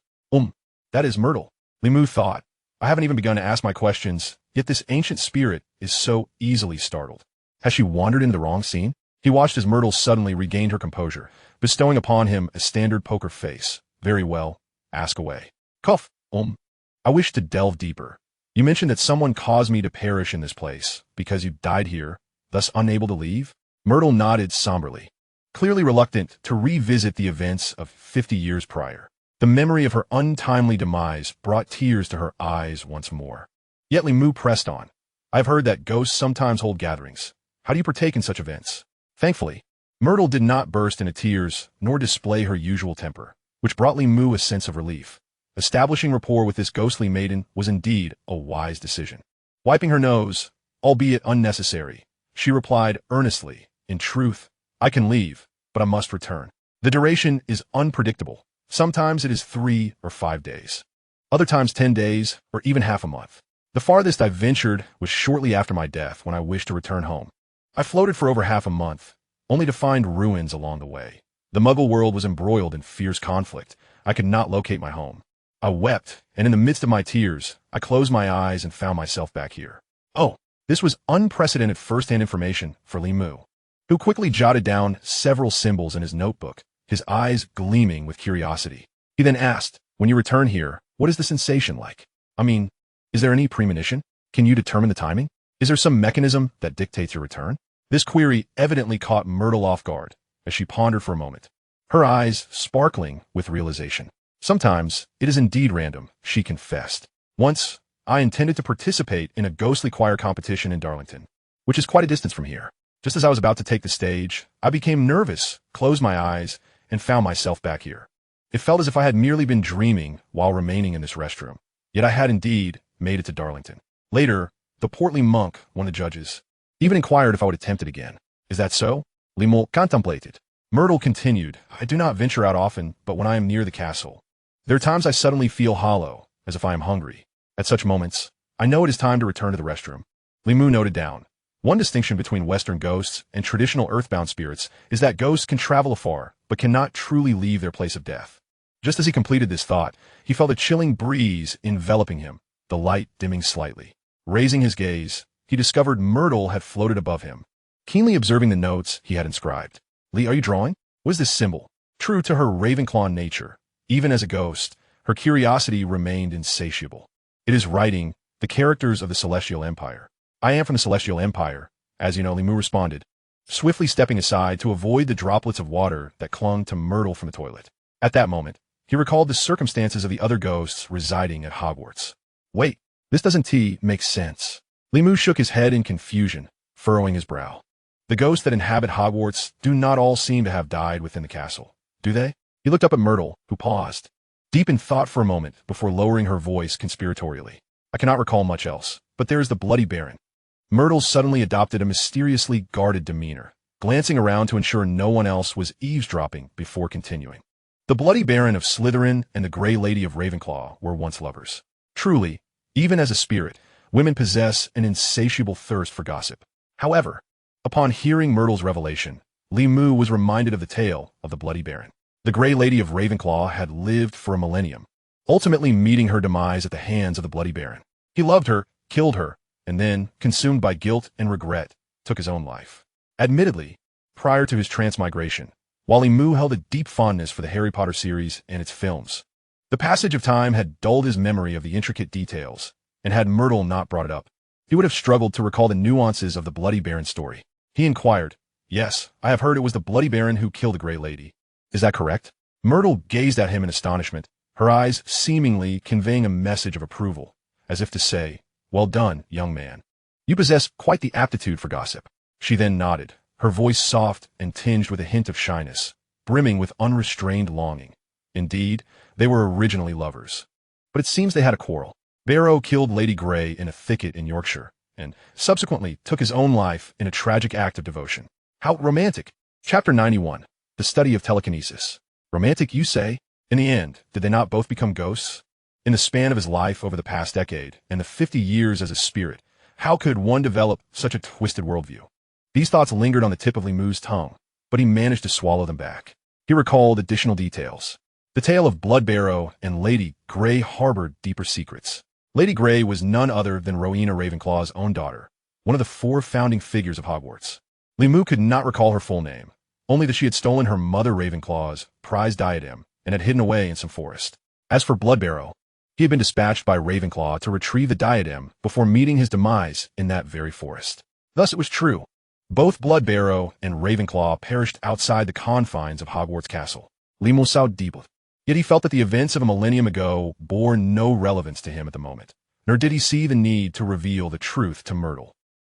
That is Myrtle, Li Mu thought. I haven't even begun to ask my questions, yet this ancient spirit is so easily startled. Has she wandered into the wrong scene? He watched as Myrtle suddenly regained her composure, bestowing upon him a standard poker face. Very well, ask away. Cough. I wish to delve deeper. You mentioned that someone caused me to perish in this place because you died here, thus unable to leave? Myrtle nodded somberly, clearly reluctant to revisit the events of 50 years prior. The memory of her untimely demise brought tears to her eyes once more. Yet Li Mu pressed on. I've heard that ghosts sometimes hold gatherings. How do you partake in such events? Thankfully, Myrtle did not burst into tears nor display her usual temper, which brought Li Mu a sense of relief. Establishing rapport with this ghostly maiden was indeed a wise decision. Wiping her nose, albeit unnecessary, she replied earnestly, in truth, I can leave, but I must return. The duration is unpredictable. Sometimes it is 3 or 5 days. Other times 10 days, or even half a month. The farthest I ventured was shortly after my death when I wished to return home. I floated for over half a month, only to find ruins along the way. The Muggle world was embroiled in fierce conflict. I could not locate my home. I wept, and in the midst of my tears, I closed my eyes and found myself back here. Oh, this was unprecedented first-hand information for Li Mu, who quickly jotted down several symbols in his notebook, his eyes gleaming with curiosity. He then asked, "When you return here, what is the sensation like? I mean, is there any premonition? Can you determine the timing? Is there some mechanism that dictates your return?" This query evidently caught Myrtle off guard as she pondered for a moment, her eyes sparkling with realization. "Sometimes it is indeed random," she confessed. "Once, I intended to participate in a ghostly choir competition in Darlington, which is quite a distance from here. Just as I was about to take the stage, I became nervous, closed my eyes, and found myself back here. It felt as if I had merely been dreaming while remaining in this restroom. Yet I had indeed made it to Darlington." Later, the portly monk, one of the judges, even inquired if I would attempt it again. "Is that so?" Li Mu contemplated. Myrtle continued, "I do not venture out often, but when I am near the castle, there are times I suddenly feel hollow, as if I am hungry. At such moments, I know it is time to return to the restroom." Li Mu noted down, "One distinction between Western ghosts and traditional earthbound spirits is that ghosts can travel afar, but cannot truly leave their place of death." Just as he completed this thought, he felt a chilling breeze enveloping him, the light dimming slightly. Raising his gaze, he discovered Myrtle had floated above him, keenly observing the notes he had inscribed. "Lee, are you drawing? What is this symbol?" True to her Ravenclaw nature, even as a ghost, her curiosity remained insatiable. "It is writing the characters of the Celestial Empire." "I am from the Celestial Empire, as you know," Li Mu responded, swiftly stepping aside to avoid the droplets of water that clung to Myrtle from the toilet. At that moment, he recalled the circumstances of the other ghosts residing at Hogwarts. "Wait, this doesn't make sense." Li Mu shook his head in confusion, furrowing his brow. "The ghosts that inhabit Hogwarts do not all seem to have died within the castle, do they?" He looked up at Myrtle, who paused, deep in thought for a moment before lowering her voice conspiratorially. "I cannot recall much else, but there is the Bloody Baron." Myrtle suddenly adopted a mysteriously guarded demeanor, glancing around to ensure no one else was eavesdropping before continuing. "The Bloody Baron of Slytherin and the Grey Lady of Ravenclaw were once lovers. Truly, even as a spirit, women possess an insatiable thirst for gossip. However, upon hearing Myrtle's revelation, Li Mu was reminded of the tale of the Bloody Baron. The Grey Lady of Ravenclaw had lived for a millennium, ultimately meeting her demise at the hands of the Bloody Baron. He loved her, killed her, and then, consumed by guilt and regret, took his own life. Admittedly, prior to his transmigration, while Li Mu held a deep fondness for the Harry Potter series and its films, the passage of time had dulled his memory of the intricate details, and had Myrtle not brought it up, he would have struggled to recall the nuances of the Bloody Baron story. He inquired, "Yes, I have heard it was the Bloody Baron who killed the Grey Lady. Is that correct?" Myrtle gazed at him in astonishment, her eyes seemingly conveying a message of approval, as if to say, "Well done, young man. You possess quite the aptitude for gossip." She then nodded, her voice soft and tinged with a hint of shyness, brimming with unrestrained longing. Indeed, they were originally lovers. But it seems they had a quarrel. Barrow killed Lady Grey in a thicket in Yorkshire, and subsequently took his own life in a tragic act of devotion. How romantic! Chapter 91. The Study of Telekinesis. Romantic, you say? In the end, did they not both become ghosts? In the span of his life over the past decade, and the 50 years as a spirit, how could one develop such a twisted worldview? These thoughts lingered on the tip of Li Mu's tongue, but he managed to swallow them back. He recalled additional details. The tale of Bloodbarrow and Lady Grey harbored deeper secrets. Lady Grey was none other than Rowena Ravenclaw's own daughter, one of the 4 founding figures of Hogwarts. Li Mu could not recall her full name, only that she had stolen her mother Ravenclaw's prized diadem and had hidden away in some forest. As for Bloodbarrow, he had been dispatched by Ravenclaw to retrieve the diadem before meeting his demise in that very forest. Thus it was true. Both Bloodbarrow and Ravenclaw perished outside the confines of Hogwarts Castle. Li Mu sighed deeply. Yet he felt that the events of a millennium ago bore no relevance to him at the moment, nor did he see the need to reveal the truth to Myrtle.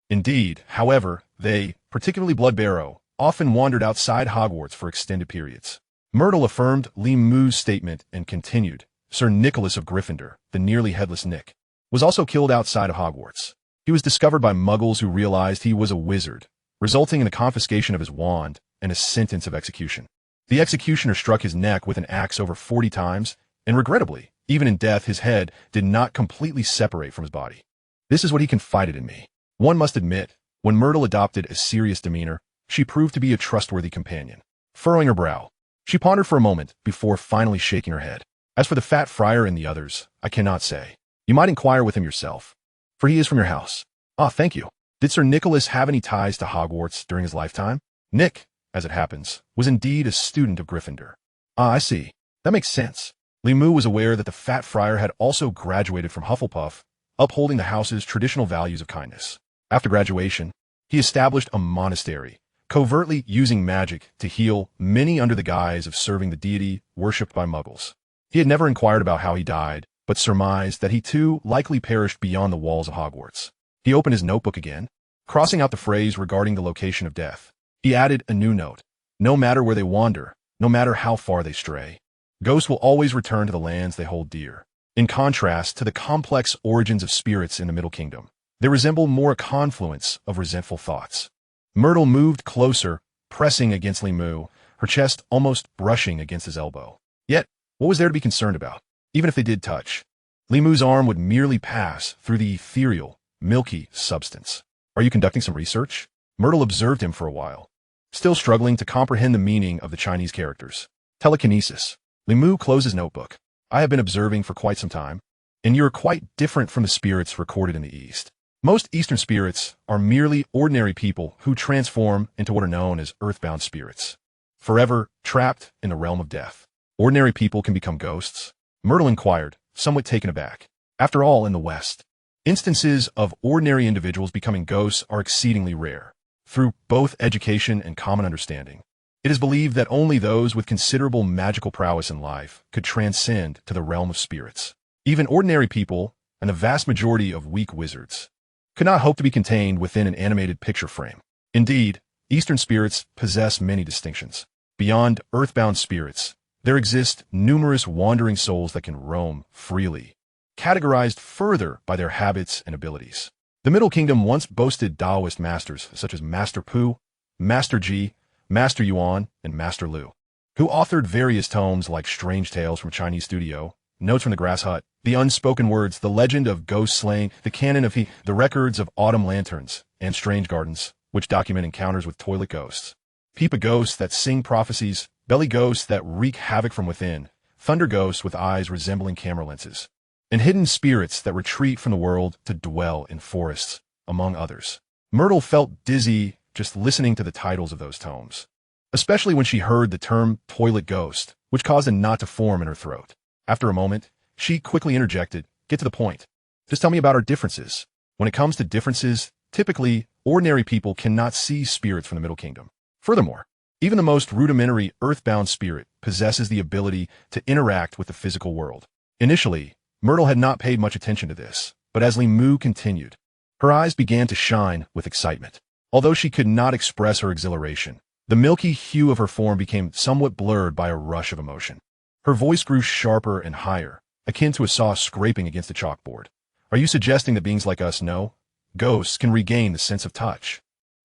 Indeed, however, they, particularly Bloodbarrow, often wandered outside Hogwarts for extended periods. Myrtle affirmed Li Mu's statement and continued, "Sir Nicholas of Gryffindor, the nearly headless Nick, was also killed outside of Hogwarts. He was discovered by Muggles who realized he was a wizard, resulting in the confiscation of his wand and a sentence of execution. The executioner struck his neck with an axe over 40 times, and regrettably, even in death, his head did not completely separate from his body. This is what he confided in me. One must admit, when Myrtle adopted a serious demeanor, she proved to be a trustworthy companion. Furrowing her brow, she pondered for a moment before finally shaking her head. As for the fat friar and the others, I cannot say. You might inquire with him yourself, for he is from your house. Ah, thank you. Did Sir Nicholas have any ties to Hogwarts during his lifetime? Nick, as it happens, was indeed a student of Gryffindor. Ah, I see. That makes sense. Limu was aware that the fat friar had also graduated from Hufflepuff, upholding the house's traditional values of kindness. After graduation, he established a monastery, covertly using magic to heal many under the guise of serving the deity worshipped by Muggles. He had never inquired about how he died, but surmised that he too likely perished beyond the walls of Hogwarts. He opened his notebook again, crossing out the phrase regarding the location of death. He added a new note. No matter where they wander, no matter how far they stray, ghosts will always return to the lands they hold dear. In contrast to the complex origins of spirits in the Middle Kingdom, they resemble more a confluence of resentful thoughts. Myrtle moved closer, pressing against Limu, her chest almost brushing against his elbow. Yet, what was there to be concerned about? Even if they did touch, Limu's arm would merely pass through the ethereal, milky substance. Are you conducting some research? Myrtle observed him for a while, still struggling to comprehend the meaning of the Chinese characters. Telekinesis. Limu closed his notebook. I have been observing for quite some time, and you are quite different from the spirits recorded in the East. Most Eastern spirits are merely ordinary people who transform into what are known as earthbound spirits, forever trapped in the realm of death. Ordinary people can become ghosts? Myrtle inquired, somewhat taken aback. After all, in the West, instances of ordinary individuals becoming ghosts are exceedingly rare. Through both education and common understanding, it is believed that only those with considerable magical prowess in life could transcend to the realm of spirits. Even ordinary people, and the vast majority of weak wizards, could not hope to be contained within an animated picture frame. Indeed, Eastern spirits possess many distinctions. Beyond earthbound spirits, there exist numerous wandering souls that can roam freely, categorized further by their habits and abilities. The Middle Kingdom once boasted Taoist masters such as Master Pu, Master Ji, Master Yuan, and Master Lu, who authored various tomes like Strange Tales from Chinese Studio, Notes from the Grass Hut, The Unspoken Words, The Legend of Ghost Slaying, The Canon of He, The Records of Autumn Lanterns, and Strange Gardens, which document encounters with toilet ghosts. Peepa ghosts that sing prophecies, belly ghosts that wreak havoc from within, thunder ghosts with eyes resembling camera lenses, and hidden spirits that retreat from the world to dwell in forests, among others. Myrtle felt dizzy just listening to the titles of those tomes, especially when she heard the term toilet ghost, which caused a knot to form in her throat. After a moment, she quickly interjected, "Get to the point. Just tell me about our differences." When it comes to differences, typically, ordinary people cannot see spirits from the Middle Kingdom. Furthermore, even the most rudimentary earthbound spirit possesses the ability to interact with the physical world. Initially, Myrtle had not paid much attention to this, but as Limu continued, her eyes began to shine with excitement. Although she could not express her exhilaration, the milky hue of her form became somewhat blurred by a rush of emotion. Her voice grew sharper and higher, akin to a saw scraping against a chalkboard. Are you suggesting that beings like us know? Ghosts can regain the sense of touch.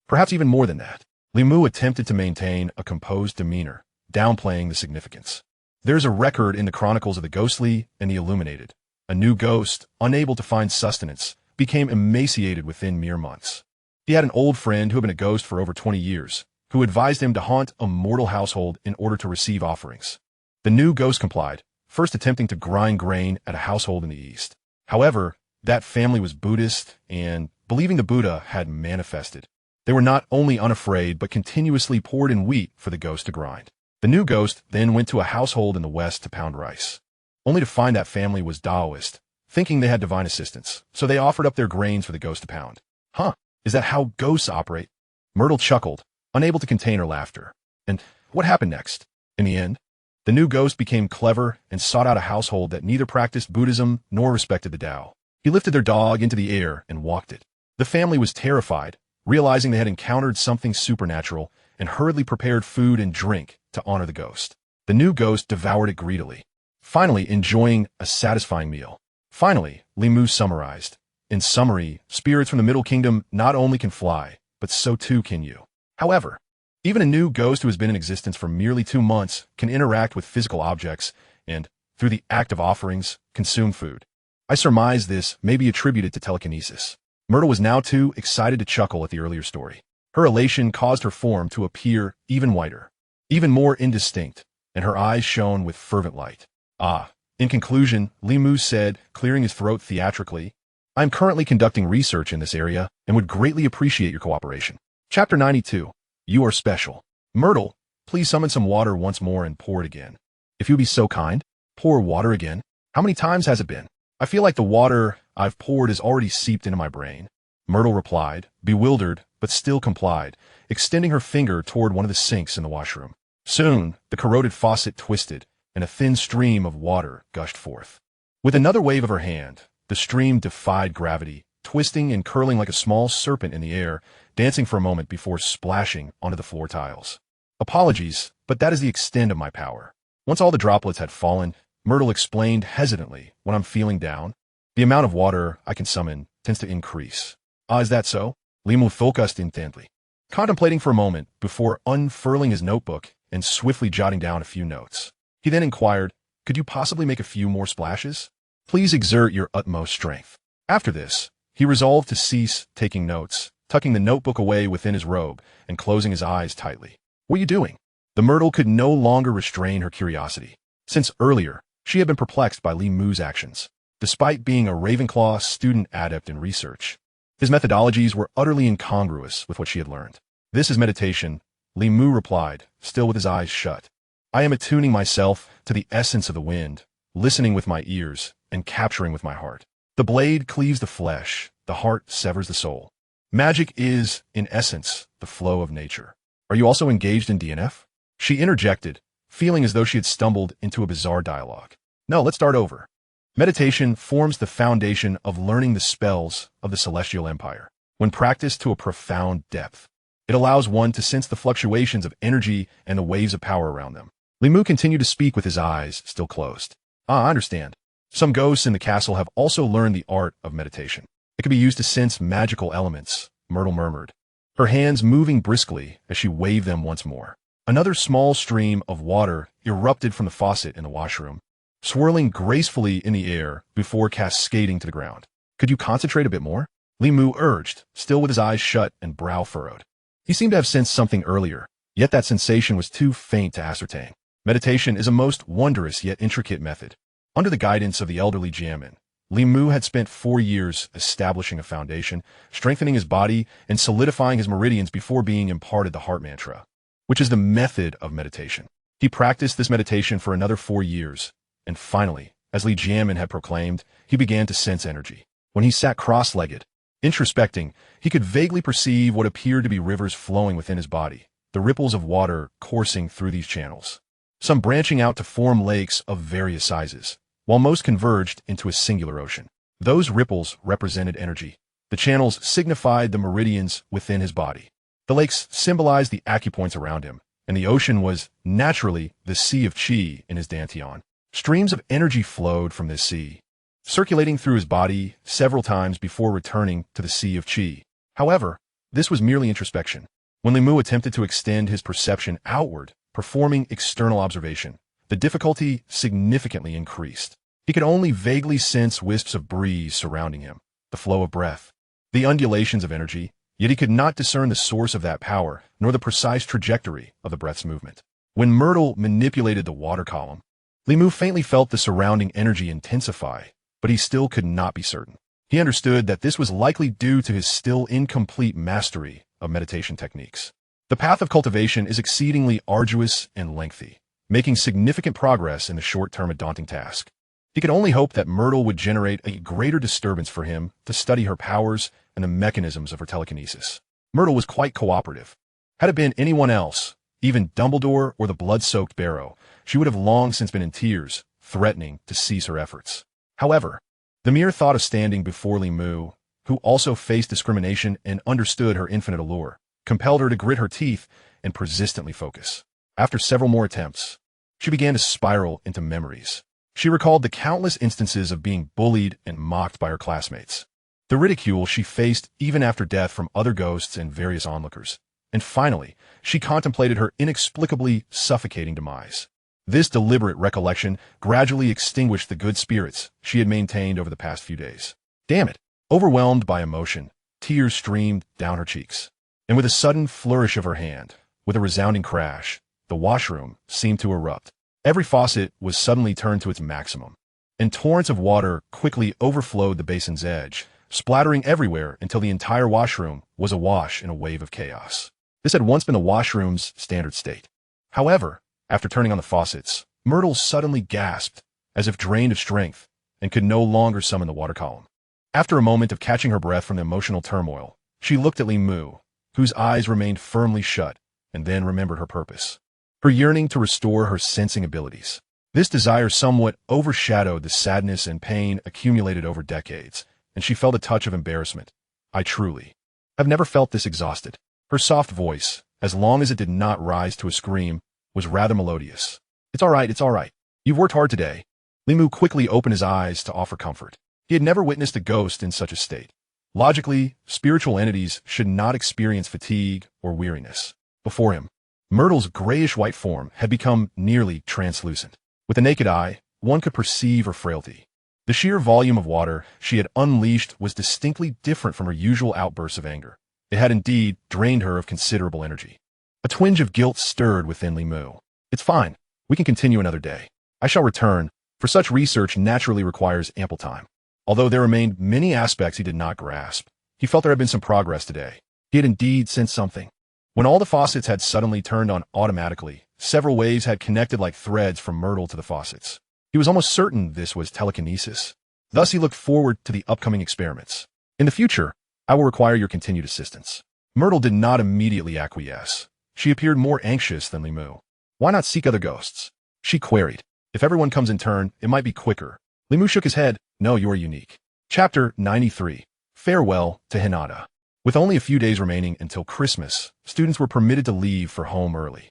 Perhaps even more than that. Limu attempted to maintain a composed demeanor, downplaying the significance. There's a record in the chronicles of the ghostly and the illuminated. A new ghost, unable to find sustenance, became emaciated within mere months. He had an old friend who had been a ghost for over 20 years, who advised him to haunt a mortal household in order to receive offerings. The new ghost complied, first attempting to grind grain at a household in the East. However, that family was Buddhist, and, believing the Buddha had manifested, they were not only unafraid but continuously poured in wheat for the ghost to grind. The new ghost then went to a household in the West to pound rice, only to find that family was Taoist, thinking they had divine assistance, so they offered up their grains for the ghost to pound. Huh, is that how ghosts operate? Myrtle chuckled, unable to contain her laughter. And what happened next? In the end, the new ghost became clever and sought out a household that neither practiced Buddhism nor respected the Tao. He lifted their dog into the air and walked it. The family was terrified, realizing they had encountered something supernatural, and hurriedly prepared food and drink to honor the ghost. The new ghost devoured it greedily, finally enjoying a satisfying meal. Finally, Limu summarized. In summary, spirits from the Middle Kingdom not only can fly, but so too can you. However, Even a new ghost who has been in existence for merely 2 months can interact with physical objects and, through the act of offerings, consume food. I surmise this may be attributed to telekinesis. Myrtle was now too excited to chuckle at the earlier story. Her elation caused her form to appear even whiter, even more indistinct, and her eyes shone with fervent light. Ah. In conclusion, Limu said, clearing his throat theatrically, I am currently conducting research in this area and would greatly appreciate your cooperation. Chapter 92. You are special. Myrtle, please summon some water once more and pour it again. If you'd be so kind, pour water again. How many times has it been? I feel like the water I've poured is already seeped into my brain. Myrtle replied, bewildered, but still complied, extending her finger toward one of the sinks in the washroom. Soon, the corroded faucet twisted, and a thin stream of water gushed forth. With another wave of her hand, the stream defied gravity, twisting and curling like a small serpent in the air, dancing for a moment before splashing onto the floor tiles. Apologies, but that is the extent of my power. Once all the droplets had fallen, Myrtle explained hesitantly, when I'm feeling down, the amount of water I can summon tends to increase. Ah, is that so? Limu focused intently, contemplating for a moment before unfurling his notebook and swiftly jotting down a few notes. He then inquired, could you possibly make a few more splashes? Please exert your utmost strength. After this, he resolved to cease taking notes, tucking the notebook away within his robe and closing his eyes tightly. What are you doing? The Myrtle could no longer restrain her curiosity. Since earlier, she had been perplexed by Limu's actions. Despite being a Ravenclaw student adept in research, his methodologies were utterly incongruous with what she had learned. This is meditation, Limu replied, still with his eyes shut. I am attuning myself to the essence of the wind, listening with my ears and capturing with my heart. The blade cleaves the flesh, the heart severs the soul. Magic is, in essence, the flow of nature. Are you also engaged in DNF? She interjected, feeling as though she had stumbled into a bizarre dialogue. No, let's start over. Meditation forms the foundation of learning the spells of the Celestial Empire. When practiced to a profound depth, it allows one to sense the fluctuations of energy and the waves of power around them. Limu continued to speak with his eyes still closed. Ah, I understand. Some ghosts in the castle have also learned the art of meditation. It can be used to sense magical elements, Myrtle murmured, her hands moving briskly as she waved them once more. Another small stream of water erupted from the faucet in the washroom, swirling gracefully in the air before cascading to the ground. Could you concentrate a bit more? Limu urged, still with his eyes shut and brow furrowed. He seemed to have sensed something earlier, yet that sensation was too faint to ascertain. Meditation is a most wondrous yet intricate method. Under the guidance of the elderly Dramione, Limu had spent 4 years establishing a foundation, strengthening his body, and solidifying his meridians before being imparted the heart mantra, which is the method of meditation. He practiced this meditation for another 4 years, and finally, as Dramione had proclaimed, he began to sense energy. When he sat cross-legged, introspecting, he could vaguely perceive what appeared to be rivers flowing within his body, the ripples of water coursing through these channels, some branching out to form lakes of various sizes, while most converged into a singular ocean. Those ripples represented energy. The channels signified the meridians within his body. The lakes symbolized the acupoints around him, and the ocean was, naturally, the sea of chi in his dantian. Streams of energy flowed from this sea, circulating through his body several times before returning to the sea of chi. However, this was merely introspection. When Limu attempted to extend his perception outward, performing external observation, the difficulty significantly increased. He could only vaguely sense wisps of breeze surrounding him, the flow of breath, the undulations of energy, yet he could not discern the source of that power, nor the precise trajectory of the breath's movement. When Myrtle manipulated the water column, Limu faintly felt the surrounding energy intensify, but he still could not be certain. He understood that this was likely due to his still incomplete mastery of meditation techniques. The path of cultivation is exceedingly arduous and lengthy, making significant progress in the short term a daunting task. He could only hope that Myrtle would generate a greater disturbance for him to study her powers and the mechanisms of her telekinesis. Myrtle was quite cooperative. Had it been anyone else, even Dumbledore or the blood-soaked Barrow, she would have long since been in tears, threatening to cease her efforts. However, the mere thought of standing before Limu, who also faced discrimination and understood her infinite allure, compelled her to grit her teeth and persistently focus. After several more attempts, she began to spiral into memories. She recalled the countless instances of being bullied and mocked by her classmates, the ridicule she faced even after death from other ghosts and various onlookers, and finally, she contemplated her inexplicably suffocating demise. This deliberate recollection gradually extinguished the good spirits she had maintained over the past few days. Damn it! Overwhelmed by emotion, tears streamed down her cheeks. And with a sudden flourish of her hand, with a resounding crash, the washroom seemed to erupt. Every faucet was suddenly turned to its maximum, and torrents of water quickly overflowed the basin's edge, splattering everywhere until the entire washroom was awash in a wave of chaos. This had once been the washroom's standard state. However, after turning on the faucets, Myrtle suddenly gasped, as if drained of strength, and could no longer summon the water column. After a moment of catching her breath from the emotional turmoil, she looked at Li Mu, whose eyes remained firmly shut, and then remembered her purpose. Her yearning to restore her sensing abilities. This desire somewhat overshadowed the sadness and pain accumulated over decades, and she felt a touch of embarrassment. I truly have never felt this exhausted. Her soft voice, as long as it did not rise to a scream, was rather melodious. It's all right. You've worked hard today. Li Mu quickly opened his eyes to offer comfort. He had never witnessed a ghost in such a state. Logically, spiritual entities should not experience fatigue or weariness. Before him, Myrtle's grayish-white form had become nearly translucent. With the naked eye, one could perceive her frailty. The sheer volume of water she had unleashed was distinctly different from her usual outbursts of anger. It had indeed drained her of considerable energy. A twinge of guilt stirred within Li Mu. It's fine. We can continue another day. I shall return, for such research naturally requires ample time. Although there remained many aspects he did not grasp, he felt there had been some progress today. He had indeed sensed something. When all the faucets had suddenly turned on automatically, several waves had connected like threads from Myrtle to the faucets. He was almost certain this was telekinesis. Thus he looked forward to the upcoming experiments. In the future, I will require your continued assistance. Myrtle did not immediately acquiesce. She appeared more anxious than Li Mu. Why not seek other ghosts? She queried. If everyone comes in turn, it might be quicker. Li Mu shook his head. No, you are unique. Chapter 93. Farewell to Hinata. With only a few days remaining until Christmas, students were permitted to leave for home early.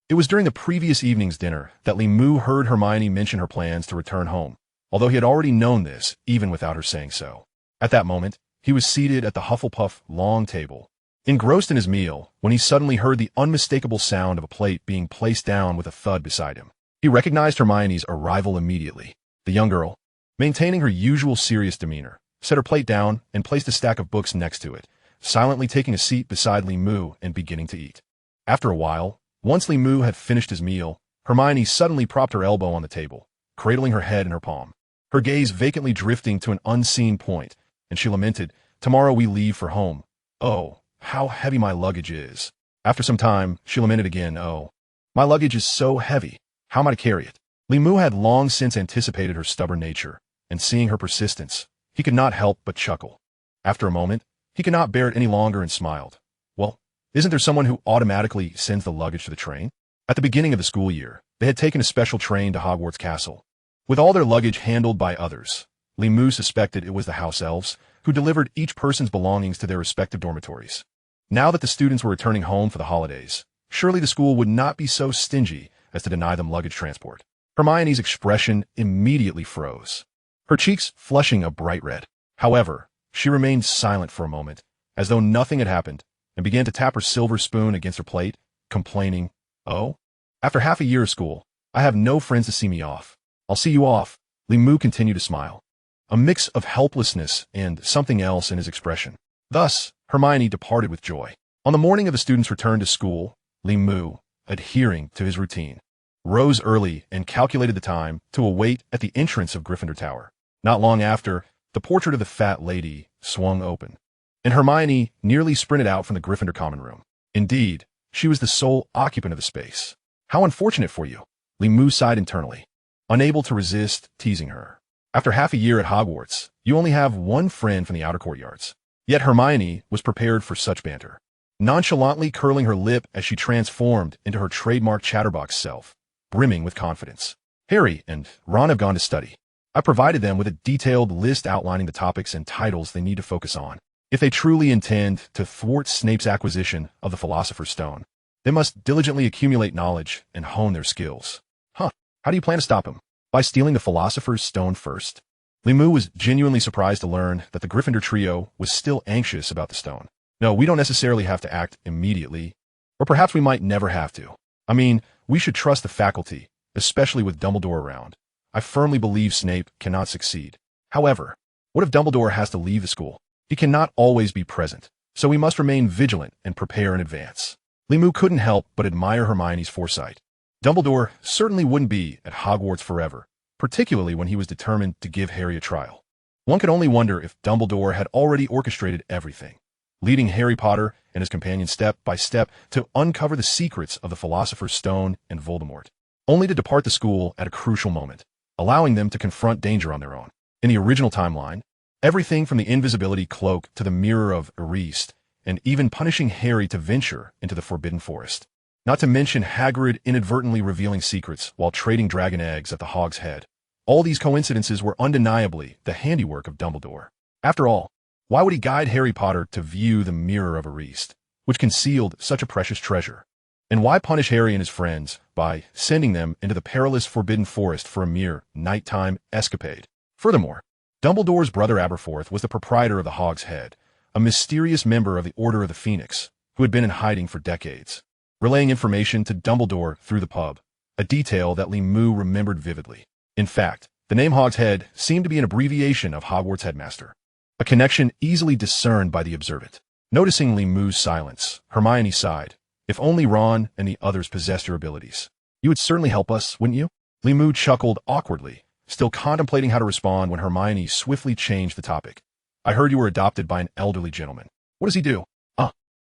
It was during the previous evening's dinner that Li Mu heard Hermione mention her plans to return home, although he had already known this, even without her saying so. At that moment, he was seated at the Hufflepuff long table, engrossed in his meal, when he suddenly heard the unmistakable sound of a plate being placed down with a thud beside him. He recognized Hermione's arrival immediately. The young girl, maintaining her usual serious demeanor, set her plate down and placed a stack of books next to it, silently taking a seat beside Li Mu and beginning to eat. After a while, once Li Mu had finished his meal, Hermione suddenly propped her elbow on the table, cradling her head in her palm, her gaze vacantly drifting to an unseen point, and she lamented, "Tomorrow we leave for home. Oh, how heavy my luggage is." After some time, she lamented again, "Oh, my luggage is so heavy. How am I to carry it?" Li Mu had long since anticipated her stubborn nature, and seeing her persistence, he could not help but chuckle. After a moment, he could not bear it any longer and smiled. Well, isn't there someone who automatically sends the luggage to the train? At the beginning of the school year, they had taken a special train to Hogwarts Castle. With all their luggage handled by others, Li Mu suspected it was the house elves who delivered each person's belongings to their respective dormitories. Now that the students were returning home for the holidays, surely the school would not be so stingy as to deny them luggage transport. Hermione's expression immediately froze, her cheeks flushing a bright red. However, she remained silent for a moment, as though nothing had happened, and began to tap her silver spoon against her plate, complaining, "Oh, after half a year of school, I have no friends to see me off. I'll see you off." Li Mu continued to smile, a mix of helplessness and something else in his expression. Thus, Hermione departed with joy. On the morning of the students' return to school, Li Mu, adhering to his routine, rose early and calculated the time to await at the entrance of Gryffindor Tower. Not long after, the portrait of the fat lady swung open, and Hermione nearly sprinted out from the Gryffindor common room. Indeed, she was the sole occupant of the space. How unfortunate for you. Li Mu sighed internally, unable to resist teasing her. After half a year at Hogwarts, you only have one friend from the outer courtyards. Yet Hermione was prepared for such banter, nonchalantly curling her lip as she transformed into her trademark chatterbox self, brimming with confidence. Harry and Ron have gone to study. I provided them with a detailed list outlining the topics and titles they need to focus on. If they truly intend to thwart Snape's acquisition of the Philosopher's Stone, they must diligently accumulate knowledge and hone their skills. How do you plan to stop him? By stealing the Philosopher's Stone first? Li Mu was genuinely surprised to learn that the Gryffindor trio was still anxious about the stone. No, we don't necessarily have to act immediately, Or perhaps we might never have to. I mean, we should trust the faculty, especially with Dumbledore around. I firmly believe Snape cannot succeed. However, what if Dumbledore has to leave the school? He cannot always be present, so we must remain vigilant and prepare in advance. Limu couldn't help but admire Hermione's foresight. Dumbledore certainly wouldn't be at Hogwarts forever, particularly when he was determined to give Harry a trial. One could only wonder if Dumbledore had already orchestrated everything, leading Harry Potter and his companion step by step to uncover the secrets of the Philosopher's Stone and Voldemort, only to depart the school at a crucial moment, allowing them to confront danger on their own. In the original timeline, everything from the invisibility cloak to the mirror of Erist, and even punishing Harry to venture into the Forbidden Forest. Not to mention Hagrid inadvertently revealing secrets while trading dragon eggs at the Hog's Head. All these coincidences were undeniably the handiwork of Dumbledore. After all, why would he guide Harry Potter to view the mirror of Erist, which concealed such a precious treasure? And why punish Harry and his friends by sending them into the perilous Forbidden Forest for a mere nighttime escapade? Furthermore, Dumbledore's brother Aberforth was the proprietor of the Hog's Head, a mysterious member of the Order of the Phoenix, who had been in hiding for decades, relaying information to Dumbledore through the pub, a detail that Limu remembered vividly. In fact, the name Hog's Head seemed to be an abbreviation of Hogwarts headmaster, a connection easily discerned by the observant. Noticing Limu's silence, Hermione sighed. If only Ron and the others possessed your abilities. You would certainly help us, wouldn't you? Limu chuckled awkwardly, still contemplating how to respond when Hermione swiftly changed the topic. I heard you were adopted by an elderly gentleman. What does he do?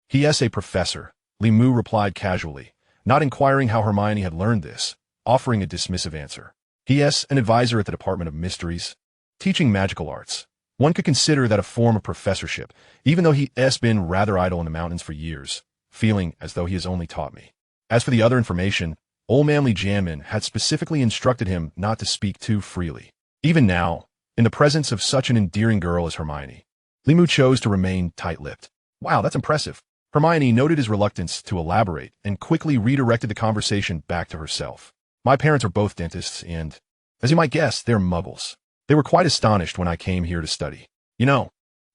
He is a professor, Limu replied casually, not inquiring how Hermione had learned this, offering a dismissive answer. He is an advisor at the Department of Mysteries, teaching magical arts. One could consider that a form of professorship, even though he has been rather idle in the mountains for years, feeling as though he has only taught me. As for the other information, Old Manly Jammin had specifically instructed him not to speak too freely. Even now, in the presence of such an endearing girl as Hermione, Limu chose to remain tight-lipped. Wow, that's impressive. Hermione noted his reluctance to elaborate and quickly redirected the conversation back to herself. My parents are both dentists and, as you might guess, they're muggles. They were quite astonished when I came here to study. You know,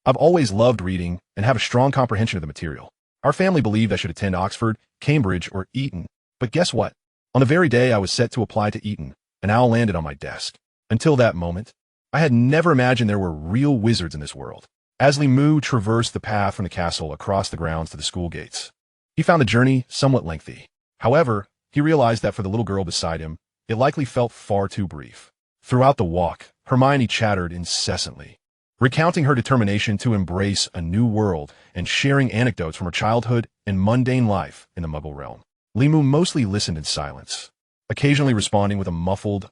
I've always loved reading and have a strong comprehension of the material. Our family believed I should attend Oxford, Cambridge, or Eton. But guess what? On the very day I was set to apply to Eton, an owl landed on my desk. Until that moment, I had never imagined there were real wizards in this world. As Limu traversed the path from the castle across the grounds to the school gates, he found the journey somewhat lengthy. However, he realized that for the little girl beside him, it likely felt far too brief. Throughout the walk, Hermione chattered incessantly, recounting her determination to embrace a new world and sharing anecdotes from her childhood and mundane life in the Muggle realm. Limu mostly listened in silence, occasionally responding with a muffled,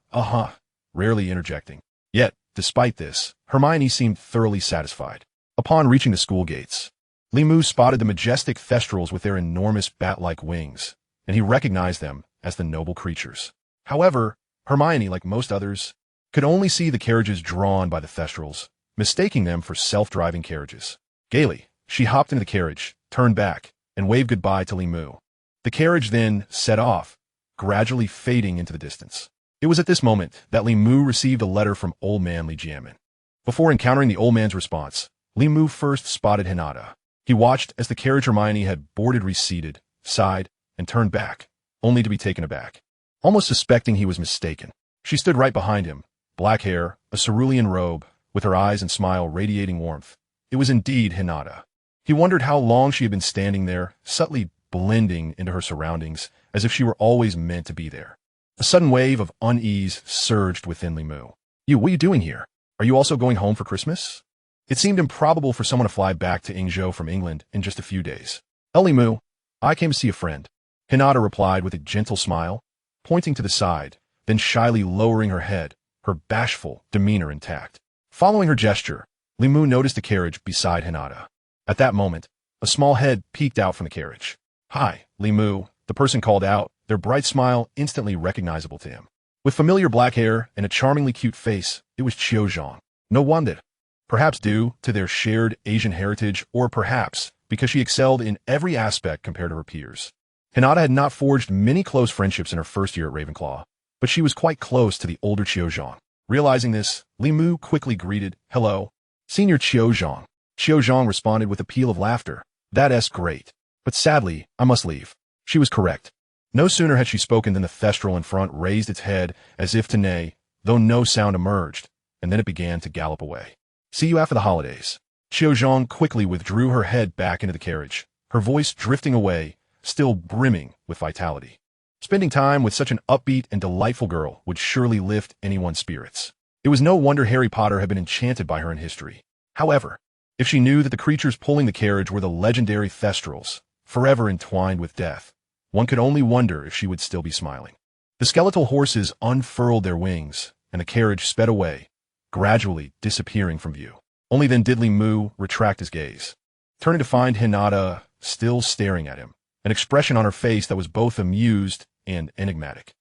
rarely interjecting. Yet, despite this, Hermione seemed thoroughly satisfied. Upon reaching the school gates, Limu spotted the majestic Thestrals with their enormous bat-like wings, and he recognized them as the noble creatures. However, Hermione, like most others, could only see the carriages drawn by the Thestrals, mistaking them for self-driving carriages. Gaily, she hopped into the carriage, turned back, and waved goodbye to Limu. The carriage then set off, gradually fading into the distance. It was at this moment that Limu received a letter from Old Manly Jammin. Before encountering the old man's response, Limu first spotted Hinata. He watched as the carriage Hermione had boarded receded, sighed, and turned back, only to be taken aback. Almost suspecting he was mistaken, she stood right behind him, black hair, a cerulean robe, with her eyes and smile radiating warmth. It was indeed Hinata. He wondered how long she had been standing there, subtly blending into her surroundings, as if she were always meant to be there. A sudden wave of unease surged within Limu. What are you doing here? Are you also going home for Christmas? It seemed improbable for someone to fly back to Ingzhou from England in just a few days. Limu, I came to see a friend. Hinata replied with a gentle smile, pointing to the side, then shyly lowering her head, her bashful demeanor intact. Following her gesture, Limu noticed a carriage beside Hinata. At that moment, a small head peeked out from the carriage. Hi, Limu, the person called out, their bright smile instantly recognizable to him. With familiar black hair and a charmingly cute face, it was Qiuzhong. No wonder. Perhaps due to their shared Asian heritage, or perhaps because she excelled in every aspect compared to her peers. Hinata had not forged many close friendships in her first year at Ravenclaw, but she was quite close to the older Qiuzhong. Realizing this, Limu quickly greeted, Hello, Senior Qiuzhong. Qiuzhong responded with a peal of laughter. That's great. But sadly, I must leave. She was correct. No sooner had she spoken than the thestral in front raised its head as if to neigh, though no sound emerged, and then it began to gallop away. See you after the holidays. Xiaozhong quickly withdrew her head back into the carriage, her voice drifting away, still brimming with vitality. Spending time with such an upbeat and delightful girl would surely lift anyone's spirits. It was no wonder Harry Potter had been enchanted by her in history. However, if she knew that the creatures pulling the carriage were the legendary thestrals, forever entwined with death, one could only wonder if she would still be smiling. The skeletal horses unfurled their wings, and the carriage sped away, gradually disappearing from view. Only then did Li Mu retract his gaze, turning to find Hinata still staring at him, an expression on her face that was both amused and enigmatic.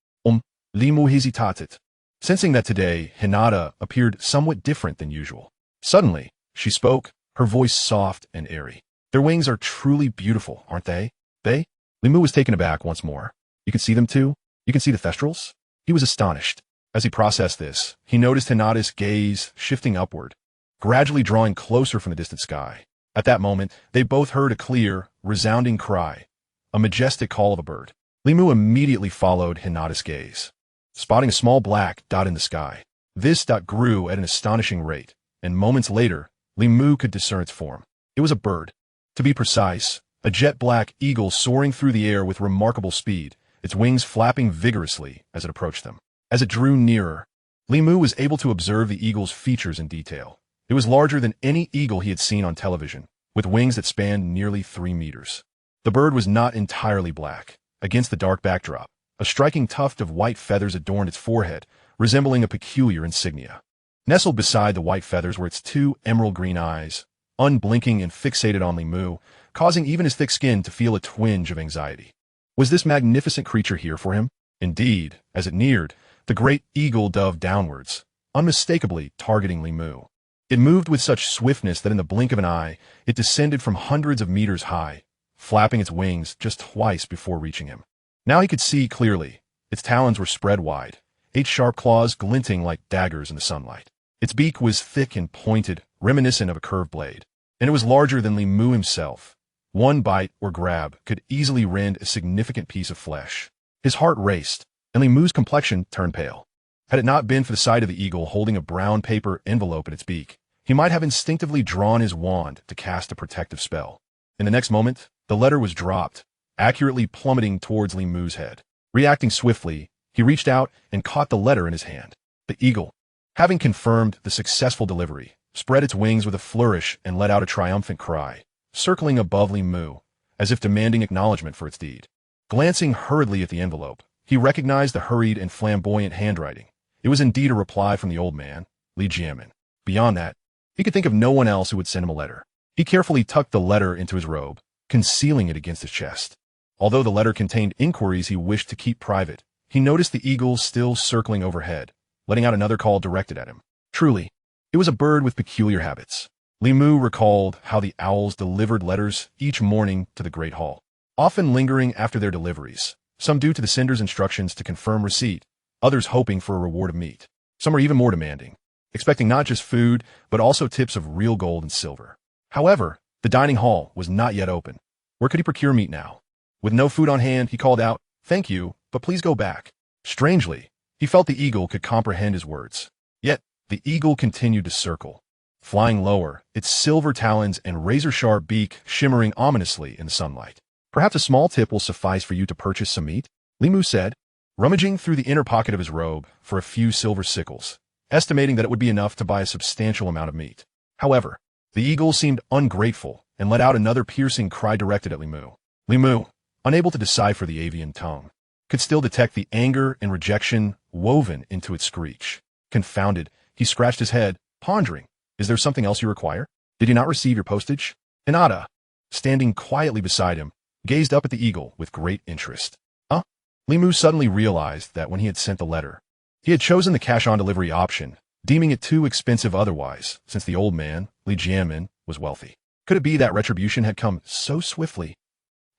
Li Mu hesitated, sensing that today Hinata appeared somewhat different than usual. Suddenly, she spoke, her voice soft and airy. Their wings are truly beautiful, aren't they? They? Li Mu was taken aback once more. You can see them too? You can see the thestrals? He was astonished. As he processed this, he noticed Hinata's gaze shifting upward, gradually drawing closer from the distant sky. At that moment, they both heard a clear, resounding cry, a majestic call of a bird. Li Mu immediately followed Hinata's gaze, spotting a small black dot in the sky. This dot grew at an astonishing rate, and moments later, Li Mu could discern its form. It was a bird. To be precise, a jet-black eagle soaring through the air with remarkable speed, its wings flapping vigorously as it approached them. As it drew nearer, Li Mu was able to observe the eagle's features in detail. It was larger than any eagle he had seen on television, with wings that spanned nearly 3 meters. The bird was not entirely black. Against the dark backdrop, a striking tuft of white feathers adorned its forehead, resembling a peculiar insignia. Nestled beside the white feathers were its 2 emerald-green eyes, unblinking and fixated on Li Mu, causing even his thick skin to feel a twinge of anxiety. Was this magnificent creature here for him? Indeed, as it neared, the great eagle dove downwards, unmistakably targeting Li Mu. It moved with such swiftness that in the blink of an eye, it descended from hundreds of meters high, flapping its wings just twice before reaching him. Now he could see clearly. Its talons were spread wide, 8 sharp claws glinting like daggers in the sunlight. Its beak was thick and pointed, reminiscent of a curved blade, and it was larger than Li Mu himself. One bite or grab could easily rend a significant piece of flesh. His heart raced, and Li Mu's complexion turned pale. Had it not been for the sight of the eagle holding a brown paper envelope in its beak, he might have instinctively drawn his wand to cast a protective spell. In the next moment, the letter was dropped, accurately plummeting towards Li Mu's head. Reacting swiftly, he reached out and caught the letter in his hand. The eagle, having confirmed the successful delivery, spread its wings with a flourish and let out a triumphant cry, circling above Li Mu, as if demanding acknowledgement for its deed. Glancing hurriedly at the envelope, he recognized the hurried and flamboyant handwriting. It was indeed a reply from the old man, Li Jiamin. Beyond that, he could think of no one else who would send him a letter. He carefully tucked the letter into his robe, concealing it against his chest. Although the letter contained inquiries he wished to keep private, he noticed the eagle still circling overhead, letting out another call directed at him. Truly, it was a bird with peculiar habits. Li Mu recalled how the owls delivered letters each morning to the Great Hall, often lingering after their deliveries, some due to the sender's instructions to confirm receipt, others hoping for a reward of meat. Some were even more demanding, expecting not just food, but also tips of real gold and silver. However, the dining hall was not yet open. Where could he procure meat now? With no food on hand, he called out, "Thank you, but please go back." Strangely, he felt the eagle could comprehend his words. Yet, the eagle continued to circle, flying lower, its silver talons and razor-sharp beak shimmering ominously in the sunlight. "Perhaps a small tip will suffice for you to purchase some meat," Li Mu said, rummaging through the inner pocket of his robe for a few silver sickles, estimating that it would be enough to buy a substantial amount of meat. However, the eagle seemed ungrateful and let out another piercing cry directed at Li Mu. Li Mu, unable to decipher the avian tongue, could still detect the anger and rejection woven into its screech. Confounded, he scratched his head, pondering, "Is there something else you require? Did you not receive your postage?" Hinata, standing quietly beside him, gazed up at the eagle with great interest. Li Mu suddenly realized that when he had sent the letter, he had chosen the cash-on-delivery option, deeming it too expensive otherwise, since the old man, Li Jiamin, was wealthy. Could it be that retribution had come so swiftly?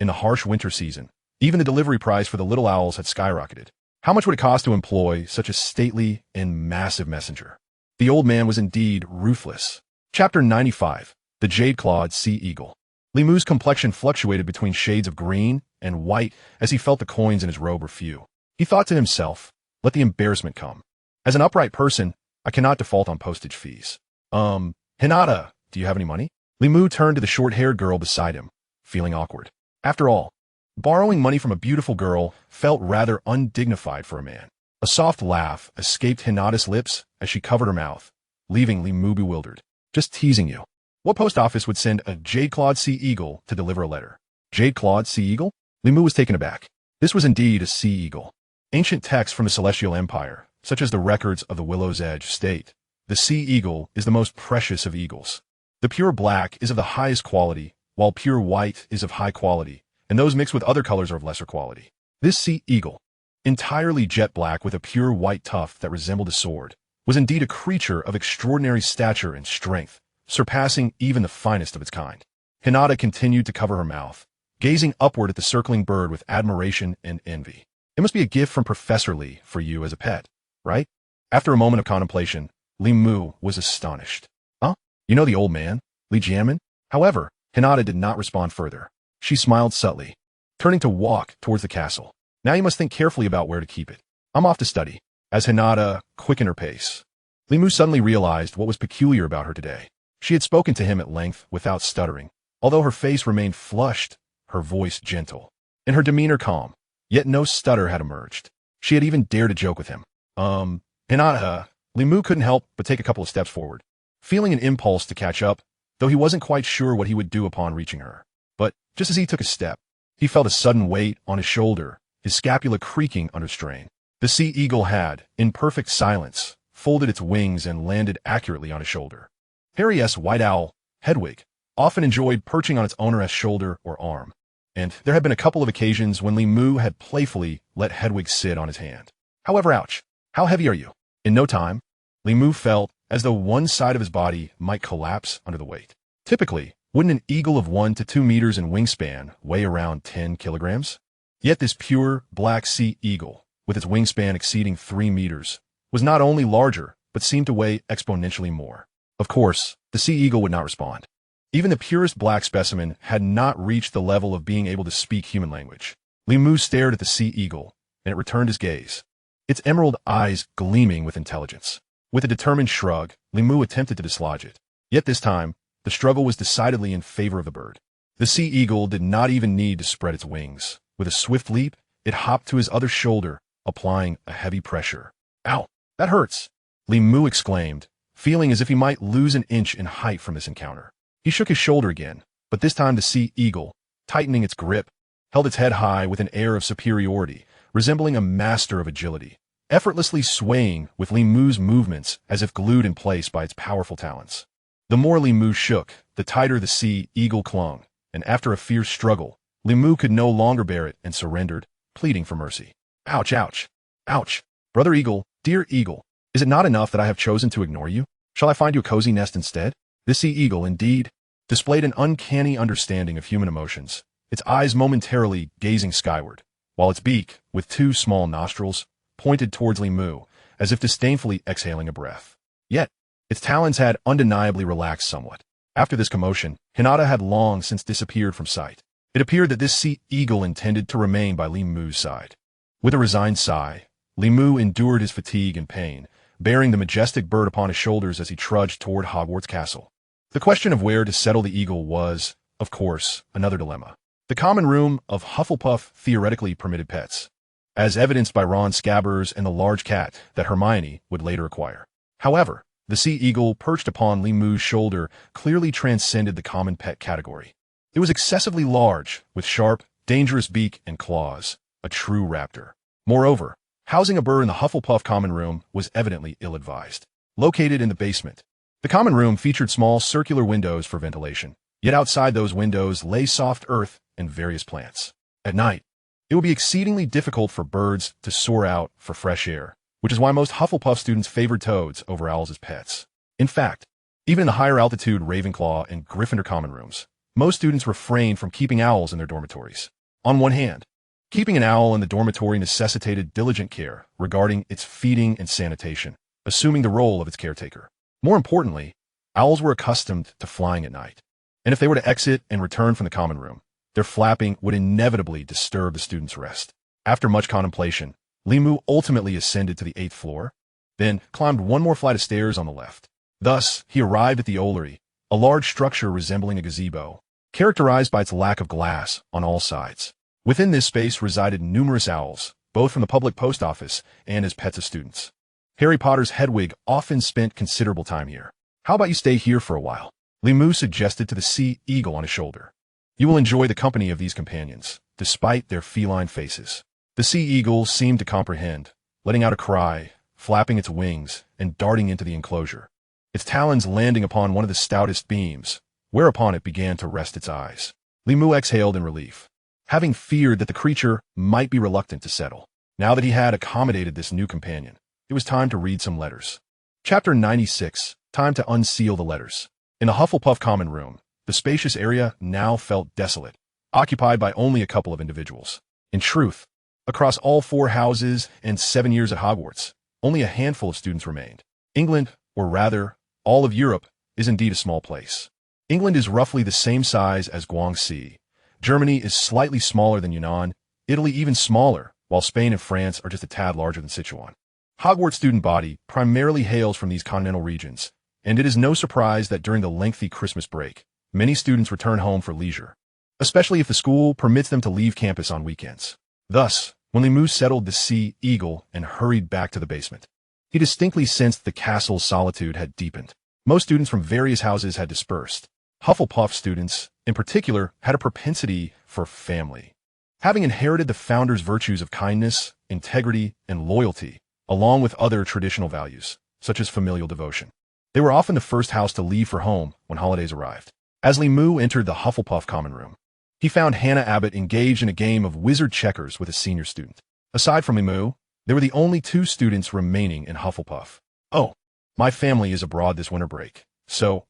In the harsh winter season, even the delivery price for the little owls had skyrocketed. How much would it cost to employ such a stately and massive messenger? The old man was indeed ruthless. Chapter 95, The Jade-Clawed Sea Eagle. Li Mu's complexion fluctuated between shades of green and white as he felt the coins in his robe were few. He thought to himself, let the embarrassment come. As an upright person, I cannot default on postage fees. Hinata, do you have any money? Limu turned to the short-haired girl beside him, feeling awkward. After all, borrowing money from a beautiful girl felt rather undignified for a man. A soft laugh escaped Hinata's lips as she covered her mouth, leaving Limu bewildered. Just teasing you. What post office would send a jade-clawed sea eagle to deliver a letter? Jade-clawed sea eagle? Limu was taken aback. This was indeed a sea eagle. Ancient texts from the Celestial Empire, such as the records of the Willow's Edge, state, the sea eagle is the most precious of eagles. The pure black is of the highest quality, while pure white is of high quality, and those mixed with other colors are of lesser quality. This sea eagle, entirely jet black with a pure white tuft that resembled a sword, was indeed a creature of extraordinary stature and strength, surpassing even the finest of its kind. Hinata continued to cover her mouth, gazing upward at the circling bird with admiration and envy. It must be a gift from Professor Lee for you as a pet, right? After a moment of contemplation, Limu was astonished. Huh? You know the old man, Li Jianmin? However, Hinata did not respond further. She smiled subtly, turning to walk towards the castle. Now you must think carefully about where to keep it. I'm off to study. As Hinata quickened her pace, Limu suddenly realized what was peculiar about her today. She had spoken to him at length without stuttering, although her face remained flushed, her voice gentle, and her demeanor calm, yet no stutter had emerged. She had even dared to joke with him. Hinata, Limu couldn't help but take a couple of steps forward, feeling an impulse to catch up, though he wasn't quite sure what he would do upon reaching her. But just as he took a step, he felt a sudden weight on his shoulder, his scapula creaking under strain. The sea eagle had, in perfect silence, folded its wings and landed accurately on his shoulder. Harry's white owl, Hedwig, often enjoyed perching on its owner's shoulder or arm, and there had been a couple of occasions when Limu had playfully let Hedwig sit on his hand. However, ouch, how heavy are you? In no time, Limu felt as though one side of his body might collapse under the weight. Typically, wouldn't an eagle of 1 to 2 meters in wingspan weigh around 10 kilograms? Yet this pure, black sea eagle, with its wingspan exceeding 3 meters, was not only larger, but seemed to weigh exponentially more. Of course, the sea eagle would not respond. Even the purest black specimen had not reached the level of being able to speak human language. Limu stared at the sea eagle, and it returned his gaze, its emerald eyes gleaming with intelligence. With a determined shrug, Limu attempted to dislodge it. Yet this time, the struggle was decidedly in favor of the bird. The sea eagle did not even need to spread its wings. With a swift leap, it hopped to his other shoulder, applying a heavy pressure. Ow, that hurts, Limu exclaimed, feeling as if he might lose an inch in height from this encounter. He shook his shoulder again, but this time the sea eagle, tightening its grip, held its head high with an air of superiority, resembling a master of agility, effortlessly swaying with Limu's movements as if glued in place by its powerful talons. The more Limu shook, the tighter the sea eagle clung, and after a fierce struggle, Limu could no longer bear it and surrendered, pleading for mercy. Ouch, ouch, ouch. Brother Eagle, dear Eagle, is it not enough that I have chosen to ignore you? Shall I find you a cozy nest instead? The sea eagle, indeed, displayed an uncanny understanding of human emotions, its eyes momentarily gazing skyward, while its beak, with 2 small nostrils, pointed towards Limu, as if disdainfully exhaling a breath. Yet, its talons had undeniably relaxed somewhat. After this commotion, Hinata had long since disappeared from sight. It appeared that this sea eagle intended to remain by Limu's side. With a resigned sigh, Limu endured his fatigue and pain, bearing the majestic bird upon his shoulders as he trudged toward Hogwarts Castle. The question of where to settle the eagle was, of course, another dilemma. The common room of Hufflepuff theoretically permitted pets, as evidenced by Ron Scabbers and the large cat that Hermione would later acquire. However, the sea eagle perched upon Limu's shoulder clearly transcended the common pet category. It was excessively large, with sharp, dangerous beak and claws, a true raptor. Moreover, housing a bird in the Hufflepuff common room was evidently ill-advised. Located in the basement, the common room featured small circular windows for ventilation, yet outside those windows lay soft earth and various plants. At night, it would be exceedingly difficult for birds to soar out for fresh air, which is why most Hufflepuff students favored toads over owls as pets. In fact, even in the higher altitude Ravenclaw and Gryffindor common rooms, most students refrained from keeping owls in their dormitories. On one hand, keeping an owl in the dormitory necessitated diligent care regarding its feeding and sanitation, assuming the role of its caretaker. More importantly, owls were accustomed to flying at night, and if they were to exit and return from the common room, Their flapping would inevitably disturb the students' rest. After much contemplation, Limu ultimately ascended to the 8th floor, then climbed one more flight of stairs on the left. Thus, he arrived at the Ollery, a large structure resembling a gazebo, characterized by its lack of glass on all sides. Within this space resided numerous owls, both from the public post office and as pets of students. Harry Potter's Hedwig often spent considerable time here. How about you stay here for a while? Limu suggested to the sea eagle on his shoulder. You will enjoy the company of these companions, despite their feline faces. The sea eagle seemed to comprehend, letting out a cry, flapping its wings, and darting into the enclosure, its talons landing upon one of the stoutest beams, whereupon it began to rest its eyes. Limu exhaled in relief, having feared that the creature might be reluctant to settle. Now that he had accommodated this new companion, it was time to read some letters. Chapter 96, Time to Unseal the Letters. In the Hufflepuff common room, the spacious area now felt desolate, occupied by only a couple of individuals. In truth, across all 4 houses and 7 years at Hogwarts, only a handful of students remained. England, or rather, all of Europe, is indeed a small place. England is roughly the same size as Guangxi. Germany is slightly smaller than Yunnan, Italy even smaller, while Spain and France are just a tad larger than Sichuan. Hogwarts' student body primarily hails from these continental regions, and it is no surprise that during the lengthy Christmas break, many students return home for leisure, especially if the school permits them to leave campus on weekends. Thus, when Limu settled the sea eagle and hurried back to the basement, he distinctly sensed the castle's solitude had deepened. Most students from various houses had dispersed. Hufflepuff students, in particular, had a propensity for family. Having inherited the founder's virtues of kindness, integrity, and loyalty, along with other traditional values, such as familial devotion, they were often the first house to leave for home when holidays arrived. As Limu entered the Hufflepuff common room, he found Hannah Abbott engaged in a game of wizard checkers with a senior student. Aside from Limu, they were the only 2 students remaining in Hufflepuff. Oh, my family is abroad this winter break, so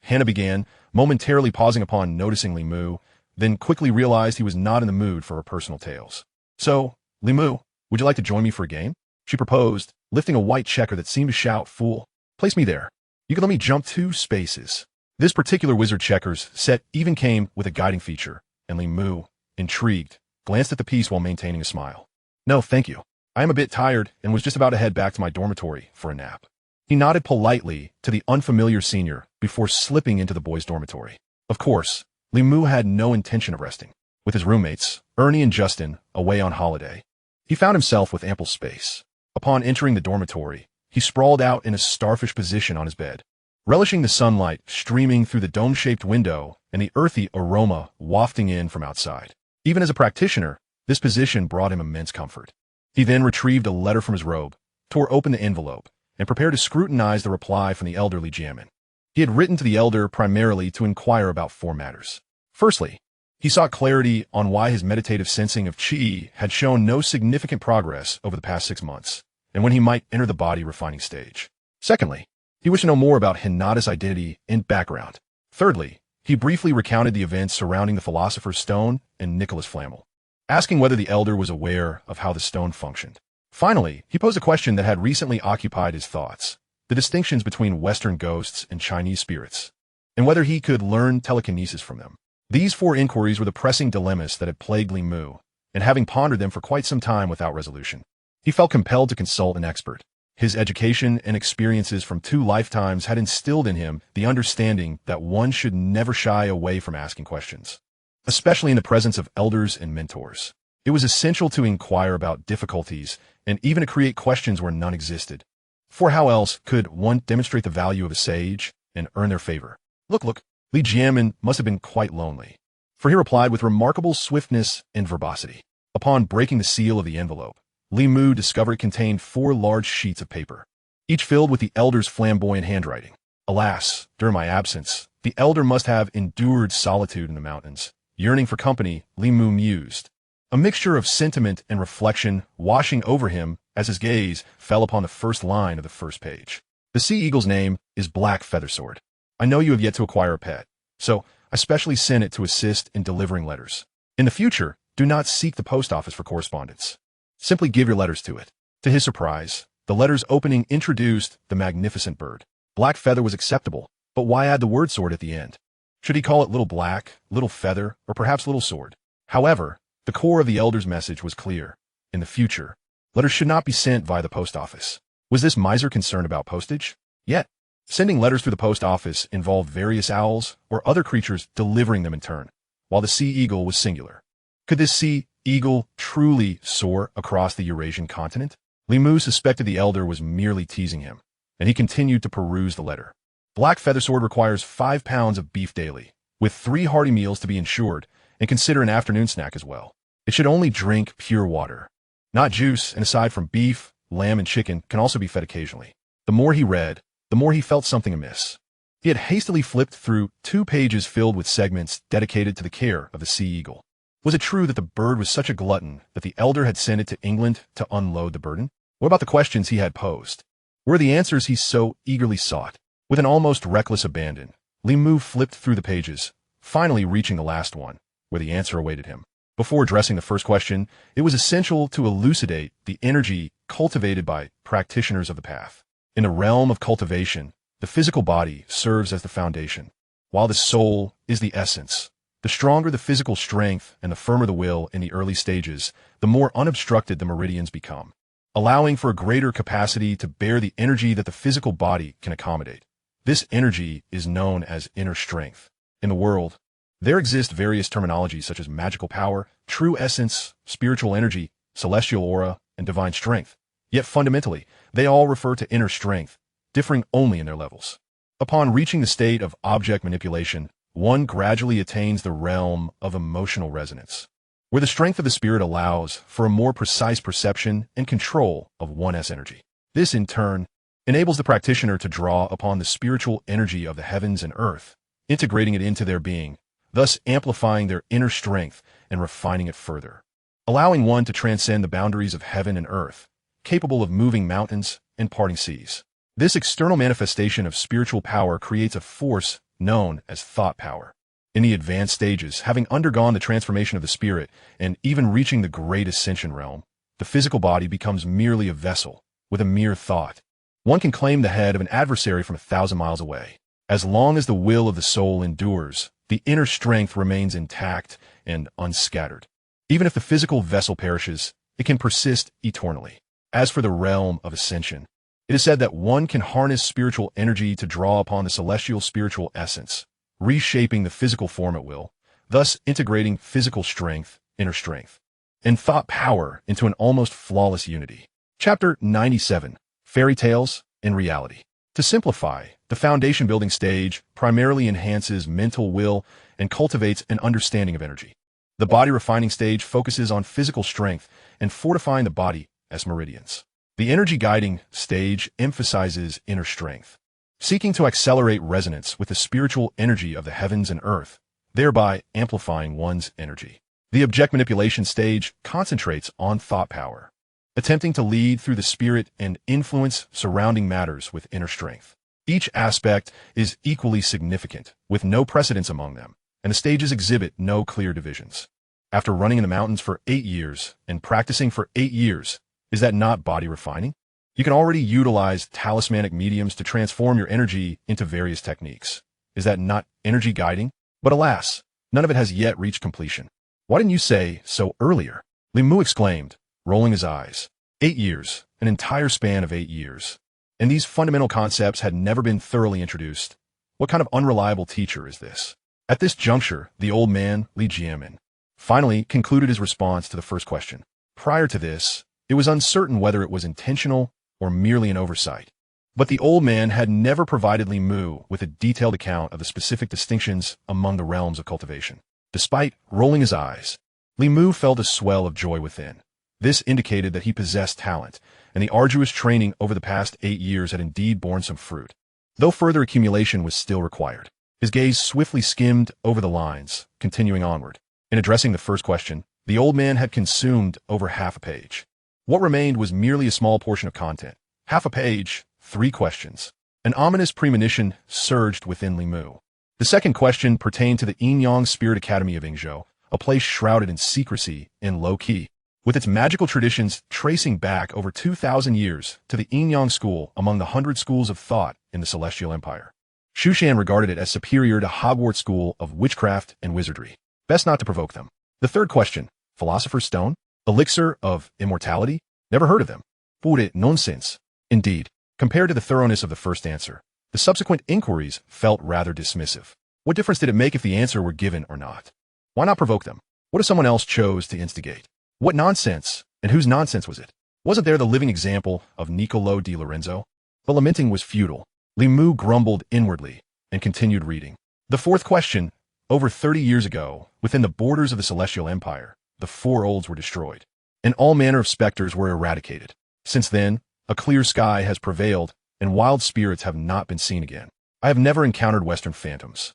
Hannah began, momentarily pausing upon noticing Limu, then quickly realized he was not in the mood for her personal tales. So, Limu, would you like to join me for a game? She proposed, lifting a white checker that seemed to shout, "Fool, place me there. You can let me jump 2 spaces." This particular wizard checkers set even came with a guiding feature, and Limu, intrigued, glanced at the piece while maintaining a smile. "No, thank you. I am a bit tired and was just about to head back to my dormitory for a nap." He nodded politely to the unfamiliar senior before slipping into the boys' dormitory. Of course, Limu had no intention of resting. With his roommates, Ernie and Justin, away on holiday, he found himself with ample space. Upon entering the dormitory, he sprawled out in a starfish position on his bed, relishing the sunlight streaming through the dome-shaped window and the earthy aroma wafting in from outside. Even as a practitioner, this position brought him immense comfort. He then retrieved a letter from his robe, tore open the envelope, and prepared to scrutinize the reply from the elderly Jamin. He had written to the elder primarily to inquire about 4 matters. Firstly, he sought clarity on why his meditative sensing of Qi had shown no significant progress over the past 6 months, and when he might enter the body refining stage. Secondly, he wished to know more about Hinata's identity and background. Thirdly, he briefly recounted the events surrounding the Philosopher's Stone and Nicholas Flamel, asking whether the elder was aware of how the stone functioned. Finally, he posed a question that had recently occupied his thoughts: the distinctions between Western ghosts and Chinese spirits, and whether he could learn telekinesis from them. These 4 inquiries were the pressing dilemmas that had plagued Limu, and having pondered them for quite some time without resolution, he felt compelled to consult an expert. His education and experiences from 2 lifetimes had instilled in him the understanding that one should never shy away from asking questions, especially in the presence of elders and mentors. It was essential to inquire about difficulties and even to create questions where none existed. For how else could one demonstrate the value of a sage and earn their favor? Look, Li Jianmin must have been quite lonely, for he replied with remarkable swiftness and verbosity. Upon breaking the seal of the envelope, Limu discovered it contained 4 large sheets of paper, each filled with the elder's flamboyant handwriting. Alas, during my absence, the elder must have endured solitude in the mountains. Yearning for company, Limu mused, a mixture of sentiment and reflection washing over him as his gaze fell upon the first line of the first page. The sea eagle's name is Black Feathersword. I know you have yet to acquire a pet, so I specially sent it to assist in delivering letters. In the future, do not seek the post office for correspondence. Simply give your letters to it. To his surprise, the letter's opening introduced the magnificent bird. Black Feather was acceptable, but why add the word sword at the end? Should he call it Little Black, Little Feather, or perhaps Little Sword? However, the core of the elder's message was clear. In the future, letters should not be sent via the post office. Was this miser concerned about postage? Yet, sending letters through the post office involved various owls or other creatures delivering them in turn, while the sea eagle was singular. Could this sea eagle truly soar across the Eurasian continent? Limu suspected the elder was merely teasing him, and he continued to peruse the letter. Black Feather Sword requires 5 pounds of beef daily, with 3 hearty meals to be ensured, and consider an afternoon snack as well. It should only drink pure water, not juice, and aside from beef, lamb, and chicken, can also be fed occasionally. The more he read, the more he felt something amiss. He had hastily flipped through 2 pages filled with segments dedicated to the care of the sea eagle. Was it true that the bird was such a glutton that the elder had sent it to England to unload the burden? What about the questions he had posed? Were the answers he so eagerly sought? With an almost reckless abandon, Limu flipped through the pages, finally reaching the last one, where the answer awaited him. Before addressing the first question, it was essential to elucidate the energy cultivated by practitioners of the path. In the realm of cultivation, the physical body serves as the foundation, while the soul is the essence. The stronger the physical strength and the firmer the will in the early stages, the more unobstructed the meridians become, allowing for a greater capacity to bear the energy that the physical body can accommodate. This energy is known as inner strength. In the world, there exist various terminologies such as magical power, true essence, spiritual energy, celestial aura, and divine strength. Yet fundamentally, they all refer to inner strength, differing only in their levels. Upon reaching the state of object manipulation, one gradually attains the realm of emotional resonance, where the strength of the spirit allows for a more precise perception and control of one's energy. This, in turn, enables the practitioner to draw upon the spiritual energy of the heavens and earth, integrating it into their being, thus amplifying their inner strength and refining it further, allowing one to transcend the boundaries of heaven and earth, capable of moving mountains and parting seas. This external manifestation of spiritual power creates a force known as thought power. In the advanced stages, having undergone the transformation of the spirit and even reaching the great ascension realm, the physical body becomes merely a vessel with a mere thought. One can claim the head of an adversary from 1,000 miles away. As long as the will of the soul endures, the inner strength remains intact and unscattered. Even if the physical vessel perishes, it can persist eternally. As for the realm of ascension, it is said that one can harness spiritual energy to draw upon the celestial spiritual essence, reshaping the physical form at will, thus integrating physical strength, inner strength, and thought power into an almost flawless unity. Chapter 97. Fairy Tales and Reality. To simplify, the foundation-building stage primarily enhances mental will and cultivates an understanding of energy. The body-refining stage focuses on physical strength and fortifying the body as meridians. The energy-guiding stage emphasizes inner strength, seeking to accelerate resonance with the spiritual energy of the heavens and earth, thereby amplifying one's energy. The object manipulation stage concentrates on thought power, attempting to lead through the spirit and influence surrounding matters with inner strength. Each aspect is equally significant, with no precedence among them, and the stages exhibit no clear divisions. After running in the mountains for 8 years and practicing for 8 years, is that not body refining? You can already utilize talismanic mediums to transform your energy into various techniques. Is that not energy guiding? But alas, none of it has yet reached completion. Why didn't you say so earlier? Limu exclaimed, rolling his eyes. 8 years, an entire span of 8 years. And these fundamental concepts had never been thoroughly introduced. What kind of unreliable teacher is this? At this juncture, the old man, Li Jiamin, finally concluded his response to the first question. Prior to this, it was uncertain whether it was intentional or merely an oversight. But the old man had never provided Li Mu with a detailed account of the specific distinctions among the realms of cultivation. Despite rolling his eyes, Li Mu felt a swell of joy within. This indicated that he possessed talent, and the arduous training over the past 8 years had indeed borne some fruit, though further accumulation was still required. His gaze swiftly skimmed over the lines, continuing onward. In addressing the first question, the old man had consumed over half a page. What remained was merely a small portion of content. Half a page, 3 questions. An ominous premonition surged within Li Mu. The second question pertained to the Yin-Yang Spirit Academy of Yingzhou, a place shrouded in secrecy and low-key, with its magical traditions tracing back over 2,000 years to the Yin-Yang school among the 100 schools of thought in the Celestial Empire. Shushan regarded it as superior to Hogwarts School of Witchcraft and Wizardry. Best not to provoke them. The third question, Philosopher's Stone? Elixir of Immortality? Never heard of them. Pure nonsense. Indeed, compared to the thoroughness of the first answer, the subsequent inquiries felt rather dismissive. What difference did it make if the answer were given or not? Why not provoke them? What if someone else chose to instigate? What nonsense, and whose nonsense was it? Wasn't there the living example of Niccolo di Lorenzo? But lamenting was futile. Limu grumbled inwardly and continued reading. The fourth question, over 30 years ago, within the borders of the Celestial Empire, the four olds were destroyed, and all manner of specters were eradicated. Since then, a clear sky has prevailed, and wild spirits have not been seen again. I have never encountered Western phantoms.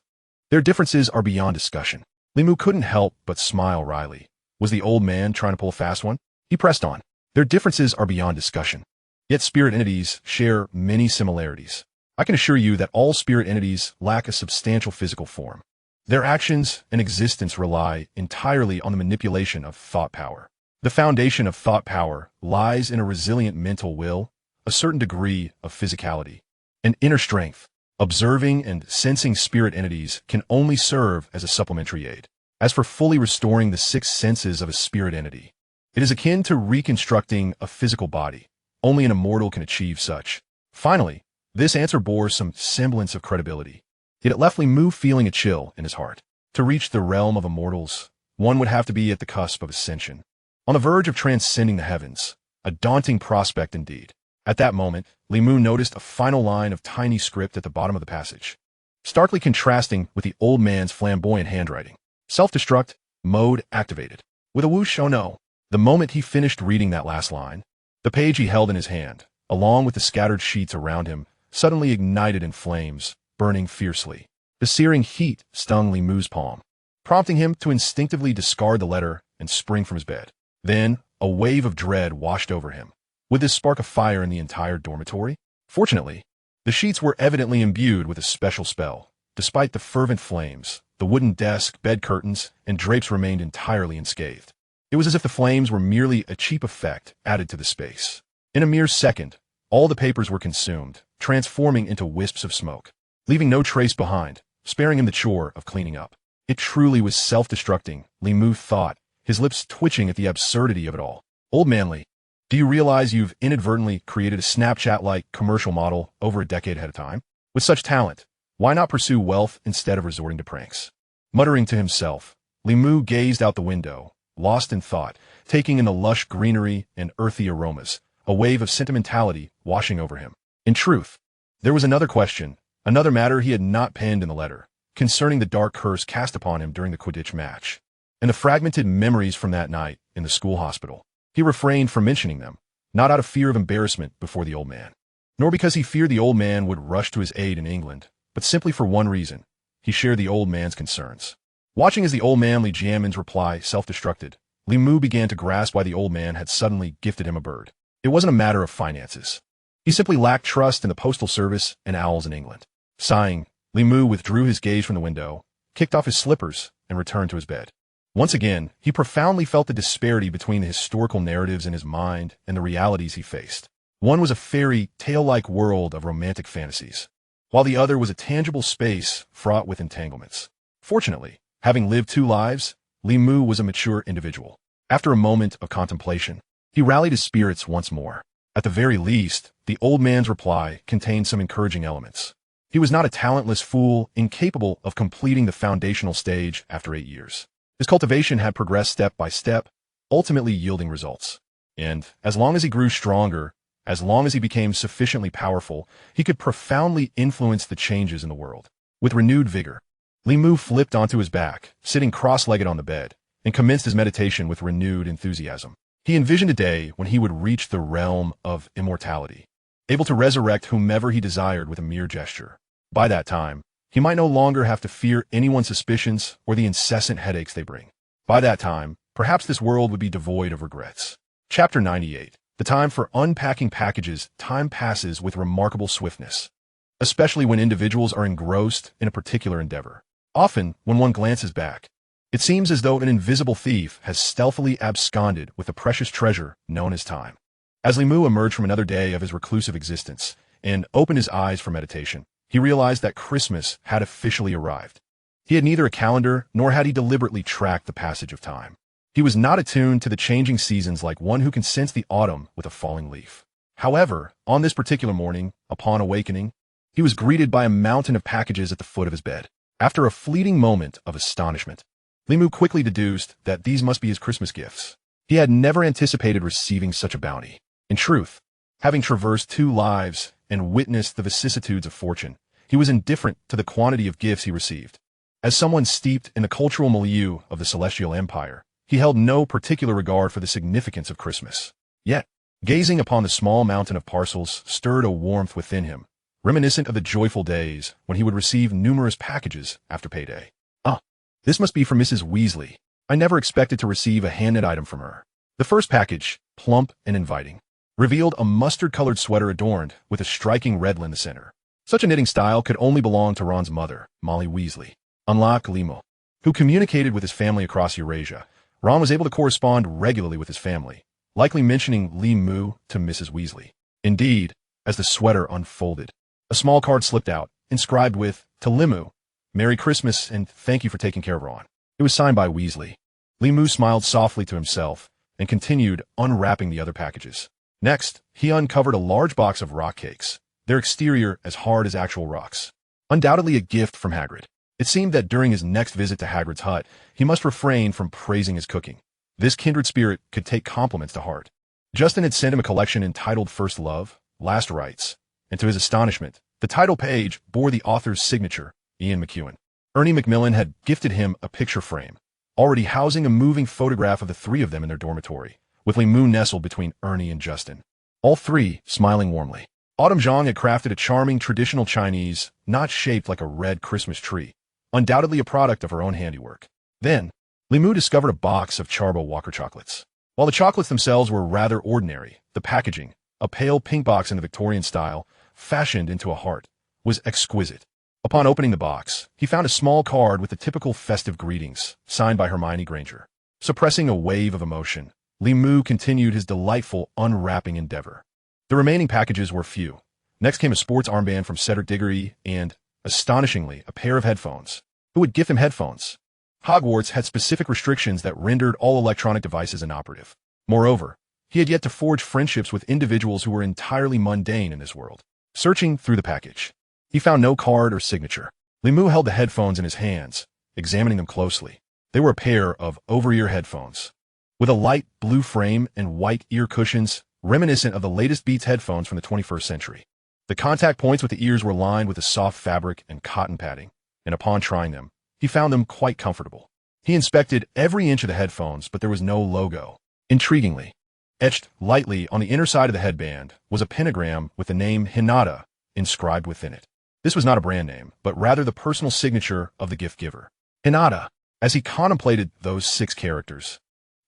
Their differences are beyond discussion. Limu couldn't help but smile wryly. Was the old man trying to pull a fast one? He pressed on. Their differences are beyond discussion. Yet spirit entities share many similarities. I can assure you that all spirit entities lack a substantial physical form. Their actions and existence rely entirely on the manipulation of thought power. The foundation of thought power lies in a resilient mental will, a certain degree of physicality, and inner strength. Observing and sensing spirit entities can only serve as a supplementary aid. As for fully restoring the six senses of a spirit entity, it is akin to reconstructing a physical body. Only an immortal can achieve such. Finally, this answer bore some semblance of credibility. Yet it left Limu feeling a chill in his heart. To reach the realm of immortals, one would have to be at the cusp of ascension. On the verge of transcending the heavens, a daunting prospect indeed. At that moment, Limu noticed a final line of tiny script at the bottom of the passage, starkly contrasting with the old man's flamboyant handwriting. Self-destruct, mode activated. With a whoosh, oh no. The moment he finished reading that last line, the page he held in his hand, along with the scattered sheets around him, suddenly ignited in flames, burning fiercely. The searing heat stung Limu's palm, prompting him to instinctively discard the letter and spring from his bed. Then, a wave of dread washed over him. Would this spark a fire in the entire dormitory? Fortunately, the sheets were evidently imbued with a special spell. Despite the fervent flames, the wooden desk, bed curtains, and drapes remained entirely unscathed. It was as if the flames were merely a cheap effect added to the space. In a mere second, all the papers were consumed, transforming into wisps of smoke, leaving no trace behind, sparing him the chore of cleaning up. It truly was self-destructing, Limu thought, his lips twitching at the absurdity of it all. Old Manly, do you realize you've inadvertently created a Snapchat-like commercial model over a decade ahead of time? With such talent, why not pursue wealth instead of resorting to pranks? Muttering to himself, Limu gazed out the window, lost in thought, taking in the lush greenery and earthy aromas, a wave of sentimentality washing over him. In truth, there was another question, another matter he had not penned in the letter, concerning the dark curse cast upon him during the Quidditch match, and the fragmented memories from that night in the school hospital. He refrained from mentioning them, not out of fear of embarrassment before the old man, nor because he feared the old man would rush to his aid in England, but simply for one reason. He shared the old man's concerns. Watching as the old man Lijiamin's reply self-destructed, Limu began to grasp why the old man had suddenly gifted him a bird. It wasn't a matter of finances. He simply lacked trust in the postal service and owls in England. Sighing, Limu withdrew his gaze from the window, kicked off his slippers, and returned to his bed. Once again, he profoundly felt the disparity between the historical narratives in his mind and the realities he faced. One was a fairy tale-like world of romantic fantasies, while the other was a tangible space fraught with entanglements. Fortunately, having lived two lives, Limu was a mature individual. After a moment of contemplation, he rallied his spirits once more. At the very least, the old man's reply contained some encouraging elements. He was not a talentless fool, incapable of completing the foundational stage after 8 years. His cultivation had progressed step by step, ultimately yielding results. And, as long as he grew stronger, as long as he became sufficiently powerful, he could profoundly influence the changes in the world. With renewed vigor, Limu flipped onto his back, sitting cross-legged on the bed, and commenced his meditation with renewed enthusiasm. He envisioned a day when he would reach the realm of immortality, able to resurrect whomever he desired with a mere gesture. By that time, he might no longer have to fear anyone's suspicions or the incessant headaches they bring. By that time, perhaps this world would be devoid of regrets. Chapter 98. The time for unpacking packages. Time passes with remarkable swiftness, especially when individuals are engrossed in a particular endeavor. Often, when one glances back, it seems as though an invisible thief has stealthily absconded with the precious treasure known as time. As Limu emerged from another day of his reclusive existence and opened his eyes for meditation, he realized that Christmas had officially arrived. He had neither a calendar nor had he deliberately tracked the passage of time. He was not attuned to the changing seasons like one who can sense the autumn with a falling leaf. However, on this particular morning, upon awakening, he was greeted by a mountain of packages at the foot of his bed. After a fleeting moment of astonishment, Limu quickly deduced that these must be his Christmas gifts. He had never anticipated receiving such a bounty. In truth, having traversed 2 lives and witnessed the vicissitudes of fortune, he was indifferent to the quantity of gifts he received. As someone steeped in the cultural milieu of the Celestial Empire, he held no particular regard for the significance of Christmas. Yet, gazing upon the small mountain of parcels stirred a warmth within him, reminiscent of the joyful days when he would receive numerous packages after payday. This must be from Mrs. Weasley. I never expected to receive a hand-knit item from her. The first package, plump and inviting, revealed a mustard-colored sweater adorned with a striking red in the center. Such a knitting style could only belong to Ron's mother, Molly Weasley. Unlike Limu, who communicated with his family across Eurasia, Ron was able to correspond regularly with his family, likely mentioning Limu to Mrs. Weasley. Indeed, as the sweater unfolded, a small card slipped out, inscribed with, "To Limu, Merry Christmas and thank you for taking care of Ron." It was signed by Weasley. Limu smiled softly to himself and continued unwrapping the other packages. Next, he uncovered a large box of rock cakes, their exterior as hard as actual rocks. Undoubtedly a gift from Hagrid. It seemed that during his next visit to Hagrid's hut, he must refrain from praising his cooking. This kindred spirit could take compliments to heart. Justin had sent him a collection entitled First Love, Last Rites, and to his astonishment, the title page bore the author's signature, Ian McEwan. Ernie Macmillan had gifted him a picture frame, already housing a moving photograph of the 3 of them in their dormitory, with Limu nestled between Ernie and Justin, all 3 smiling warmly. Autumn Zhang had crafted a charming traditional Chinese, knot shaped like a red Christmas tree, undoubtedly a product of her own handiwork. Then, Limu discovered a box of Charbo Walker chocolates. While the chocolates themselves were rather ordinary, the packaging, a pale pink box in the Victorian style, fashioned into a heart, was exquisite. Upon opening the box, he found a small card with the typical festive greetings, signed by Hermione Granger. Suppressing a wave of emotion, Limu continued his delightful unwrapping endeavor. The remaining packages were few. Next came a sports armband from Cedric Diggory and, astonishingly, a pair of headphones. Who would gift him headphones? Hogwarts had specific restrictions that rendered all electronic devices inoperative. Moreover, he had yet to forge friendships with individuals who were entirely mundane in this world. Searching through the package, he found no card or signature. Limu held the headphones in his hands, examining them closely. They were a pair of over-ear headphones, with a light blue frame and white ear cushions, reminiscent of the latest Beats headphones from the 21st century. The contact points with the ears were lined with a soft fabric and cotton padding, and upon trying them, he found them quite comfortable. He inspected every inch of the headphones, but there was no logo. Intriguingly, etched lightly on the inner side of the headband was a pentagram with the name Hinata inscribed within it. This was not a brand name, but rather the personal signature of the gift giver. Hinata. As he contemplated those 6 characters,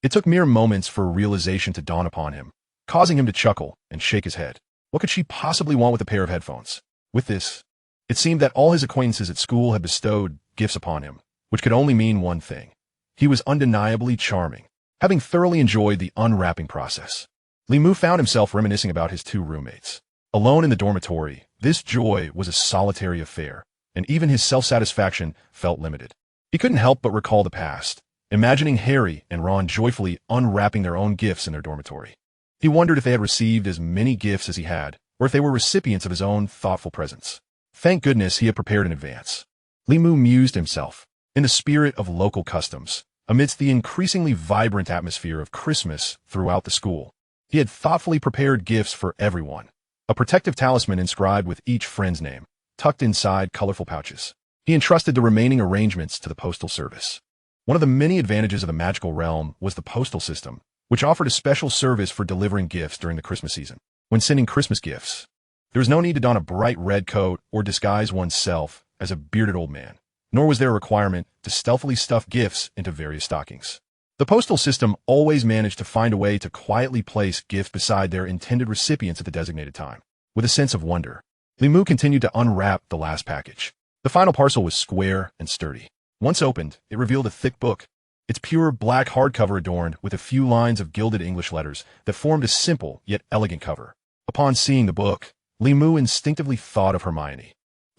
it took mere moments for a realization to dawn upon him, causing him to chuckle and shake his head. What could she possibly want with a pair of headphones? With this, it seemed that all his acquaintances at school had bestowed gifts upon him, which could only mean one thing. He was undeniably charming. Having thoroughly enjoyed the unwrapping process, Limu found himself reminiscing about his 2 roommates. Alone in the dormitory, this joy was a solitary affair, and even his self-satisfaction felt limited. He couldn't help but recall the past, imagining Harry and Ron joyfully unwrapping their own gifts in their dormitory. He wondered if they had received as many gifts as he had, or if they were recipients of his own thoughtful presents. Thank goodness he had prepared in advance. Limu mused himself, in the spirit of local customs, amidst the increasingly vibrant atmosphere of Christmas throughout the school. He had thoughtfully prepared gifts for everyone. A protective talisman inscribed with each friend's name, tucked inside colorful pouches. He entrusted the remaining arrangements to the postal service. One of the many advantages of the magical realm was the postal system, which offered a special service for delivering gifts during the Christmas season. When sending Christmas gifts, there was no need to don a bright red coat or disguise oneself as a bearded old man, nor was there a requirement to stealthily stuff gifts into various stockings. The postal system always managed to find a way to quietly place gifts beside their intended recipients at the designated time. With a sense of wonder, Limu continued to unwrap the last package. The final parcel was square and sturdy. Once opened, it revealed a thick book, its pure black hardcover adorned with a few lines of gilded English letters that formed a simple yet elegant cover. Upon seeing the book, Limu instinctively thought of Hermione.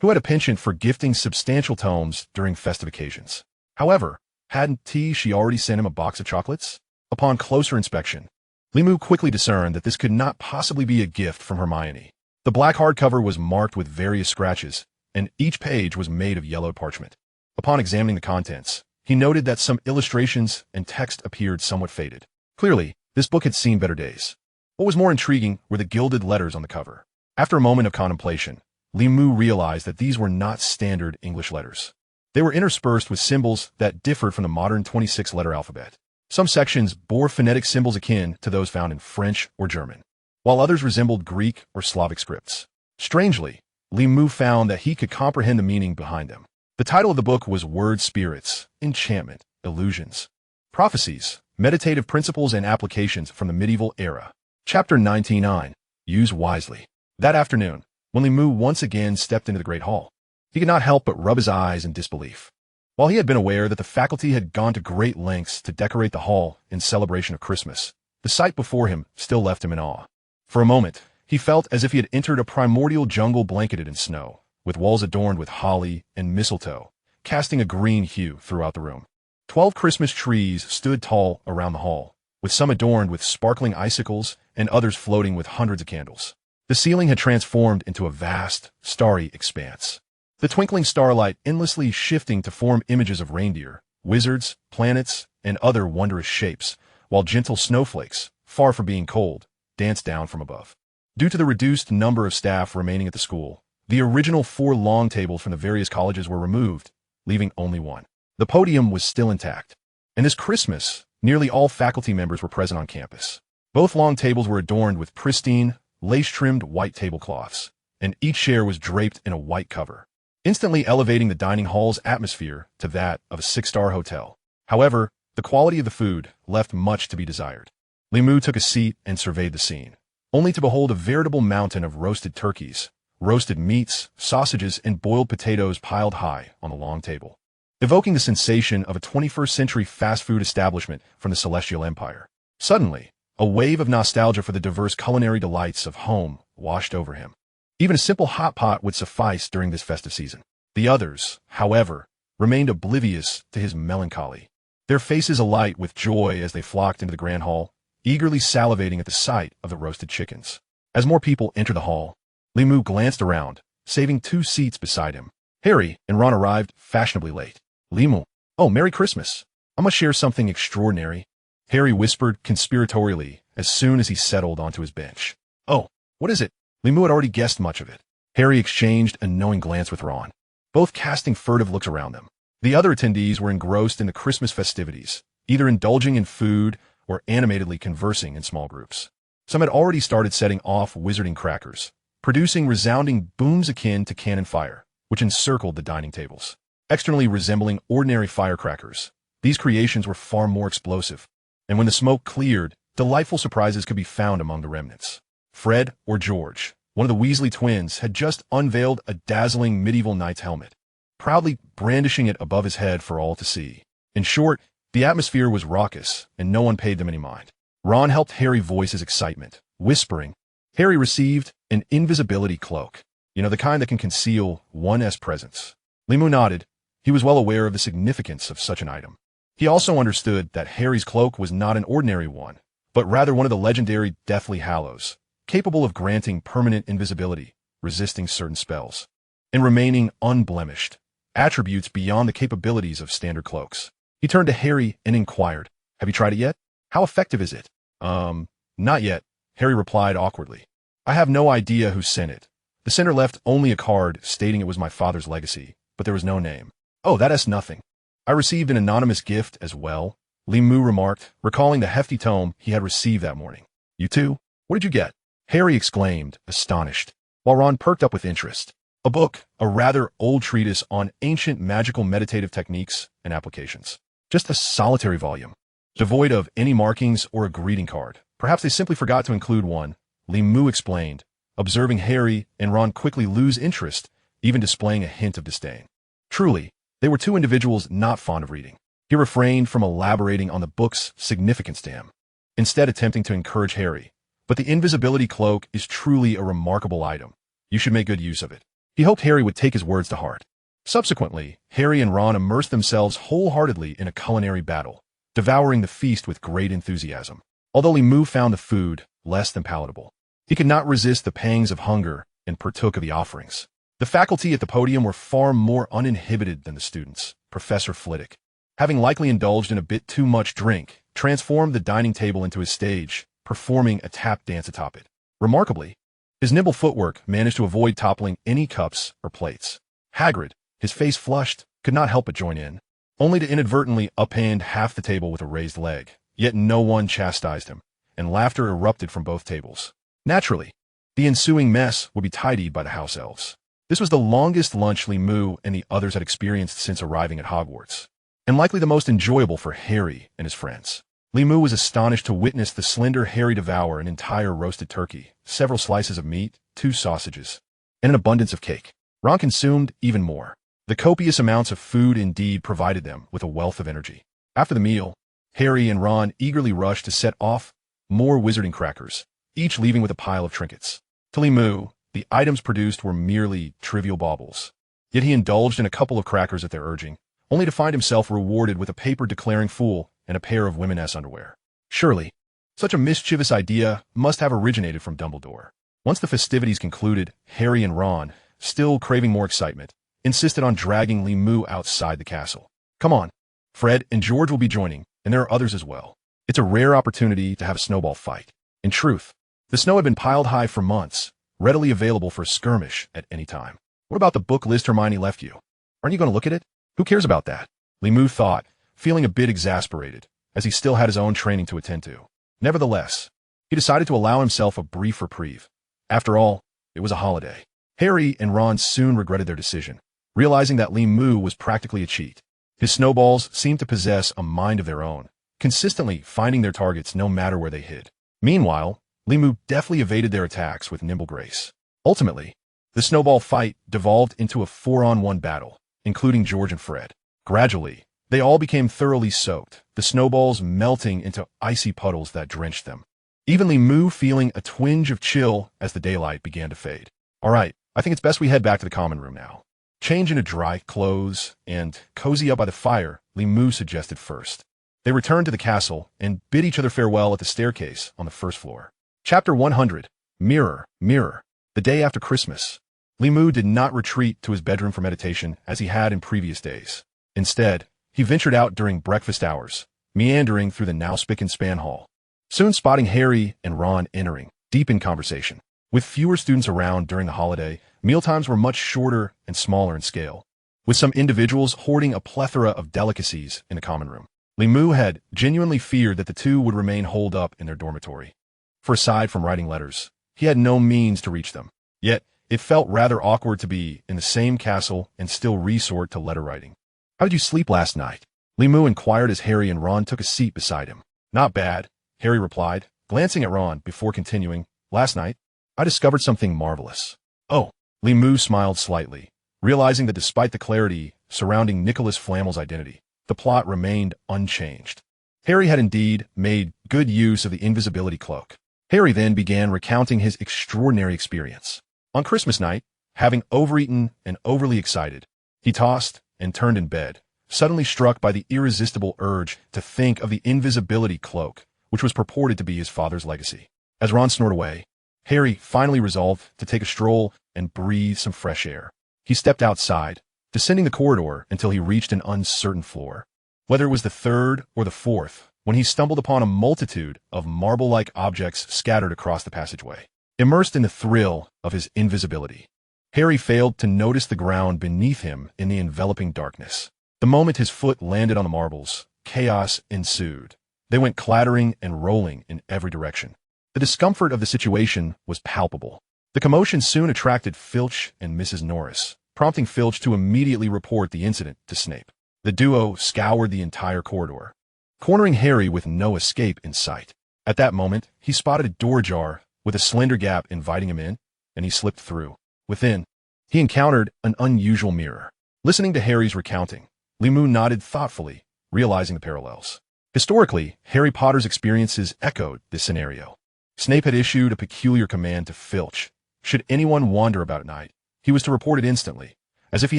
who had a penchant for gifting substantial tomes during festive occasions. However, hadn't she already sent him a box of chocolates? Upon closer inspection, Limu quickly discerned that this could not possibly be a gift from Hermione. The black hardcover was marked with various scratches, and each page was made of yellowed parchment. Upon examining the contents, he noted that some illustrations and text appeared somewhat faded. Clearly, this book had seen better days. What was more intriguing were the gilded letters on the cover. After a moment of contemplation, Limu realized that these were not standard English letters. They were interspersed with symbols that differed from the modern 26-letter alphabet. Some sections bore phonetic symbols akin to those found in French or German, while others resembled Greek or Slavic scripts. Strangely, Limu found that he could comprehend the meaning behind them. The title of the book was Word Spirits, Enchantment, Illusions, Prophecies, Meditative Principles and Applications from the Medieval Era. Chapter 99. Use Wisely. That afternoon, when Limu once again stepped into the Great Hall, he could not help but rub his eyes in disbelief. While he had been aware that the faculty had gone to great lengths to decorate the hall in celebration of Christmas, the sight before him still left him in awe. For a moment, he felt as if he had entered a primordial jungle blanketed in snow, with walls adorned with holly and mistletoe, casting a green hue throughout the room. 12 Christmas trees stood tall around the hall, with some adorned with sparkling icicles and others floating with hundreds of candles. The ceiling had transformed into a vast, starry expanse, the twinkling starlight endlessly shifting to form images of reindeer, wizards, planets, and other wondrous shapes, while gentle snowflakes, far from being cold, danced down from above. Due to the reduced number of staff remaining at the school, the original 4 long tables from the various colleges were removed, leaving only one. The podium was still intact, and this Christmas, nearly all faculty members were present on campus. Both long tables were adorned with pristine, lace-trimmed white tablecloths, and each chair was draped in a white cover, instantly elevating the dining hall's atmosphere to that of a 6-star hotel. However, the quality of the food left much to be desired. Limu took a seat and surveyed the scene, only to behold a veritable mountain of roasted turkeys, roasted meats, sausages, and boiled potatoes piled high on the long table, evoking the sensation of a 21st-century fast food establishment from the Celestial Empire. Suddenly, a wave of nostalgia for the diverse culinary delights of home washed over him. Even a simple hot pot would suffice during this festive season. The others, however, remained oblivious to his melancholy, their faces alight with joy as they flocked into the grand hall, eagerly salivating at the sight of the roasted chickens. As more people entered the hall, Limu glanced around, saving 2 seats beside him. Harry and Ron arrived fashionably late. Limu, "Oh, Merry Christmas. I must share something extraordinary," Harry whispered conspiratorially as soon as he settled onto his bench. "Oh, what is it?" Limu had already guessed much of it. Harry exchanged a knowing glance with Ron, both casting furtive looks around them. The other attendees were engrossed in the Christmas festivities, either indulging in food or animatedly conversing in small groups. Some had already started setting off wizarding crackers, producing resounding booms akin to cannon fire, which encircled the dining tables. Externally resembling ordinary firecrackers, these creations were far more explosive, and when the smoke cleared, delightful surprises could be found among the remnants. Fred, or George, one of the Weasley twins, had just unveiled a dazzling medieval knight's helmet, proudly brandishing it above his head for all to see. In short, the atmosphere was raucous, and no one paid them any mind. Ron helped Harry voice his excitement, whispering, Harry received an invisibility cloak, the kind that can conceal one's presence. Limu nodded. He was well aware of the significance of such an item. He also understood that Harry's cloak was not an ordinary one, but rather one of the legendary Deathly Hallows, capable of granting permanent invisibility, resisting certain spells, and remaining unblemished, attributes beyond the capabilities of standard cloaks. He turned to Harry and inquired, "Have you tried it yet? How effective is it?" Not yet," Harry replied awkwardly. "I have no idea who sent it. The sender left only a card stating it was my father's legacy, but there was no name." "Oh, that's nothing. I received an anonymous gift as well," Limu remarked, recalling the hefty tome he had received that morning. "You too? What did you get?" Harry exclaimed, astonished, while Ron perked up with interest. "A book, a rather old treatise on ancient magical meditative techniques and applications. Just a solitary volume, devoid of any markings or a greeting card. Perhaps they simply forgot to include one," Limu explained, observing Harry and Ron quickly lose interest, even displaying a hint of disdain. Truly, they were 2 individuals not fond of reading. He refrained from elaborating on the book's significance to him, instead attempting to encourage Harry. "But the invisibility cloak is truly a remarkable item. You should make good use of it." He hoped Harry would take his words to heart. Subsequently, Harry and Ron immersed themselves wholeheartedly in a culinary battle, devouring the feast with great enthusiasm. Although Li Mu found the food less than palatable, he could not resist the pangs of hunger and partook of the offerings. The faculty at the podium were far more uninhibited than the students. Professor Flitwick, having likely indulged in a bit too much drink, transformed the dining table into his stage, performing a tap dance atop it. Remarkably, his nimble footwork managed to avoid toppling any cups or plates. Hagrid, his face flushed, could not help but join in, only to inadvertently uphand half the table with a raised leg. Yet no one chastised him, and laughter erupted from both tables. Naturally, the ensuing mess would be tidied by the house elves. This was the longest lunch Li Mu and the others had experienced since arriving at Hogwarts, and likely the most enjoyable for Harry and his friends. Li Mu was astonished to witness the slender Harry devour an entire roasted turkey, several slices of meat, 2 sausages, and an abundance of cake. Ron consumed even more. The copious amounts of food indeed provided them with a wealth of energy. After the meal, Harry and Ron eagerly rushed to set off more wizarding crackers, each leaving with a pile of trinkets. To Li Mu, the items produced were merely trivial baubles. Yet he indulged in a couple of crackers at their urging, only to find himself rewarded with a paper declaring fool and a pair of women's underwear. Surely, such a mischievous idea must have originated from Dumbledore. Once the festivities concluded, Harry and Ron, still craving more excitement, insisted on dragging Li Mu outside the castle. Come on, Fred and George will be joining, and there are others as well. It's a rare opportunity to have a snowball fight. In truth, the snow had been piled high for months, readily available for a skirmish at any time. What about the book list Hermione left you? Aren't you going to look at it? Who cares about that? Li Mu thought, feeling a bit exasperated, as he still had his own training to attend to. Nevertheless, he decided to allow himself a brief reprieve. After all, it was a holiday. Harry and Ron soon regretted their decision, realizing that Li Mu was practically a cheat. His snowballs seemed to possess a mind of their own, consistently finding their targets no matter where they hid. Meanwhile, Li Mu deftly evaded their attacks with nimble grace. Ultimately, the snowball fight devolved into a 4-on-1 battle, including George and Fred. Gradually, they all became thoroughly soaked, the snowballs melting into icy puddles that drenched them. Even Li Mu feeling a twinge of chill as the daylight began to fade. All right, I think it's best we head back to the common room now. Change into dry clothes and cozy up by the fire, Li Mu suggested first. They returned to the castle and bid each other farewell at the staircase on the first floor. Chapter 100, Mirror, Mirror. The day after Christmas, Li Mu did not retreat to his bedroom for meditation as he had in previous days. Instead, he ventured out during breakfast hours, meandering through the now spick-and-span hall, soon spotting Harry and Ron entering, deep in conversation. With fewer students around during the holiday, mealtimes were much shorter and smaller in scale, with some individuals hoarding a plethora of delicacies in the common room. Li Mu had genuinely feared that the two would remain holed up in their dormitory, for aside from writing letters, he had no means to reach them. Yet, it felt rather awkward to be in the same castle and still resort to letter writing. How did you sleep last night? Li Mu inquired as Harry and Ron took a seat beside him. Not bad, Harry replied, glancing at Ron before continuing. Last night, I discovered something marvelous. Oh, Li Mu smiled slightly, realizing that despite the clarity surrounding Nicholas Flamel's identity, the plot remained unchanged. Harry had indeed made good use of the invisibility cloak. Harry then began recounting his extraordinary experience. On Christmas night, having overeaten and overly excited, he tossed and turned in bed, suddenly struck by the irresistible urge to think of the invisibility cloak, which was purported to be his father's legacy. As Ron snored away, Harry finally resolved to take a stroll and breathe some fresh air. He stepped outside, descending the corridor until he reached an uncertain floor. Whether it was the third or the fourth, when he stumbled upon a multitude of marble-like objects scattered across the passageway. Immersed in the thrill of his invisibility, Harry failed to notice the ground beneath him in the enveloping darkness. The moment his foot landed on the marbles, chaos ensued. They went clattering and rolling in every direction. The discomfort of the situation was palpable. The commotion soon attracted Filch and Mrs. Norris, prompting Filch to immediately report the incident to Snape. The duo scoured the entire corridor, cornering Harry with no escape in sight. At that moment, he spotted a door ajar with a slender gap inviting him in, and he slipped through. Within, he encountered an unusual mirror. Listening to Harry's recounting, Li Mu nodded thoughtfully, realizing the parallels. Historically, Harry Potter's experiences echoed this scenario. Snape had issued a peculiar command to Filch. Should anyone wander about at night, he was to report it instantly, as if he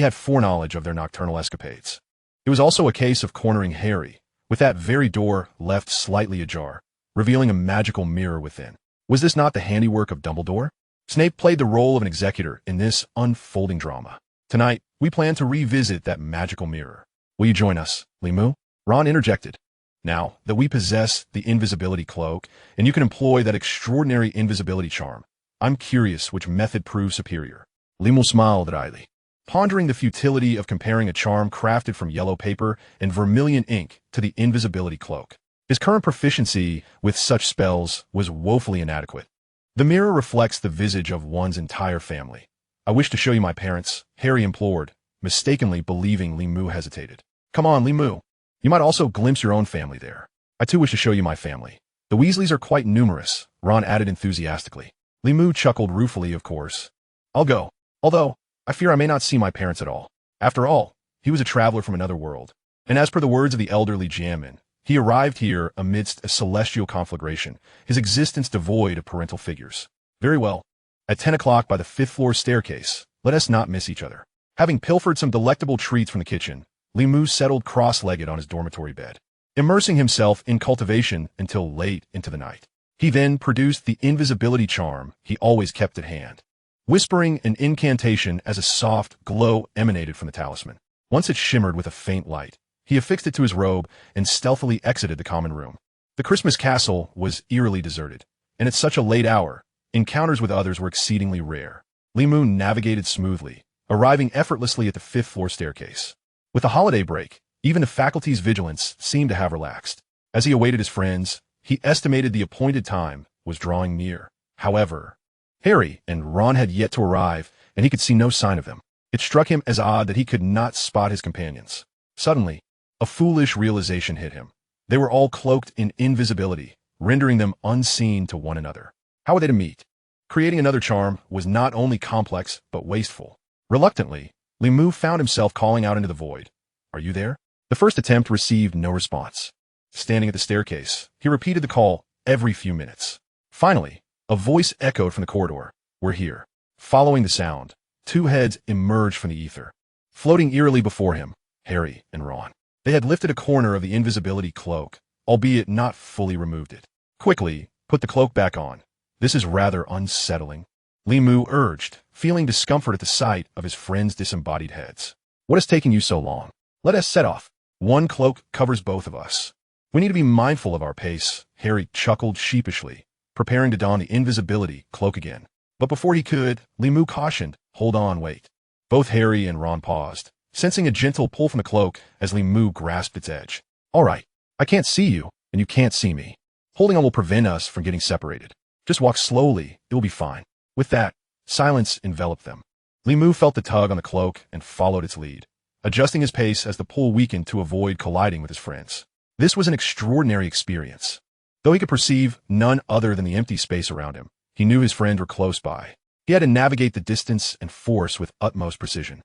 had foreknowledge of their nocturnal escapades. It was also a case of cornering Harry, with that very door left slightly ajar, revealing a magical mirror within. Was this not the handiwork of Dumbledore? Snape played the role of an executor in this unfolding drama. Tonight, we plan to revisit that magical mirror. Will you join us, Limu? Ron interjected. Now that we possess the invisibility cloak, and you can employ that extraordinary invisibility charm, I'm curious which method proves superior. Limu smiled wryly, pondering the futility of comparing a charm crafted from yellow paper and vermilion ink to the invisibility cloak. His current proficiency with such spells was woefully inadequate. The mirror reflects the visage of one's entire family. I wish to show you my parents, Harry implored, mistakenly believing Limu hesitated. Come on, Limu. You might also glimpse your own family there. I too wish to show you my family. The Weasleys are quite numerous, Ron added enthusiastically. Limu chuckled ruefully, of course. I'll go, although I fear I may not see my parents at all. After all, he was a traveler from another world, and as per the words of the elderly Jamin, he arrived here amidst a celestial conflagration, his existence devoid of parental figures. Very well. At 10 o'clock by the 5th floor staircase, let us not miss each other. Having pilfered some delectable treats from the kitchen, Limu settled cross-legged on his dormitory bed, immersing himself in cultivation until late into the night. He then produced the invisibility charm he always kept at hand, whispering an incantation as a soft glow emanated from the talisman. Once it shimmered with a faint light, he affixed it to his robe and stealthily exited the common room. The Christmas castle was eerily deserted, and at such a late hour, encounters with others were exceedingly rare. Limu navigated smoothly, arriving effortlessly at the 5th floor staircase. With the holiday break, even the faculty's vigilance seemed to have relaxed. As he awaited his friends, he estimated the appointed time was drawing near. However, Harry and Ron had yet to arrive, and he could see no sign of them. It struck him as odd that he could not spot his companions. Suddenly, a foolish realization hit him. They were all cloaked in invisibility, rendering them unseen to one another. How were they to meet? Creating another charm was not only complex, but wasteful. Reluctantly, Limu found himself calling out into the void. Are you there? The first attempt received no response. Standing at the staircase, he repeated the call every few minutes. Finally, a voice echoed from the corridor. We're here. Following the sound, two heads emerged from the ether. Floating eerily before him, Harry and Ron. They had lifted a corner of the invisibility cloak, albeit not fully removed it. Quickly, put the cloak back on. This is rather unsettling, Limu urged, feeling discomfort at the sight of his friends' disembodied heads. What is taking you so long? Let us set off. One cloak covers both of us. We need to be mindful of our pace, Harry chuckled sheepishly, preparing to don the invisibility cloak again. But before he could, Limu cautioned, hold on, wait. Both Harry and Ron paused, sensing a gentle pull from the cloak as Limu grasped its edge. All right, I can't see you, and you can't see me. Holding on will prevent us from getting separated. Just walk slowly, it will be fine. With that, silence enveloped them. Limu felt the tug on the cloak and followed its lead, adjusting his pace as the pull weakened to avoid colliding with his friends. This was an extraordinary experience. Though he could perceive none other than the empty space around him, he knew his friends were close by. He had to navigate the distance and force with utmost precision.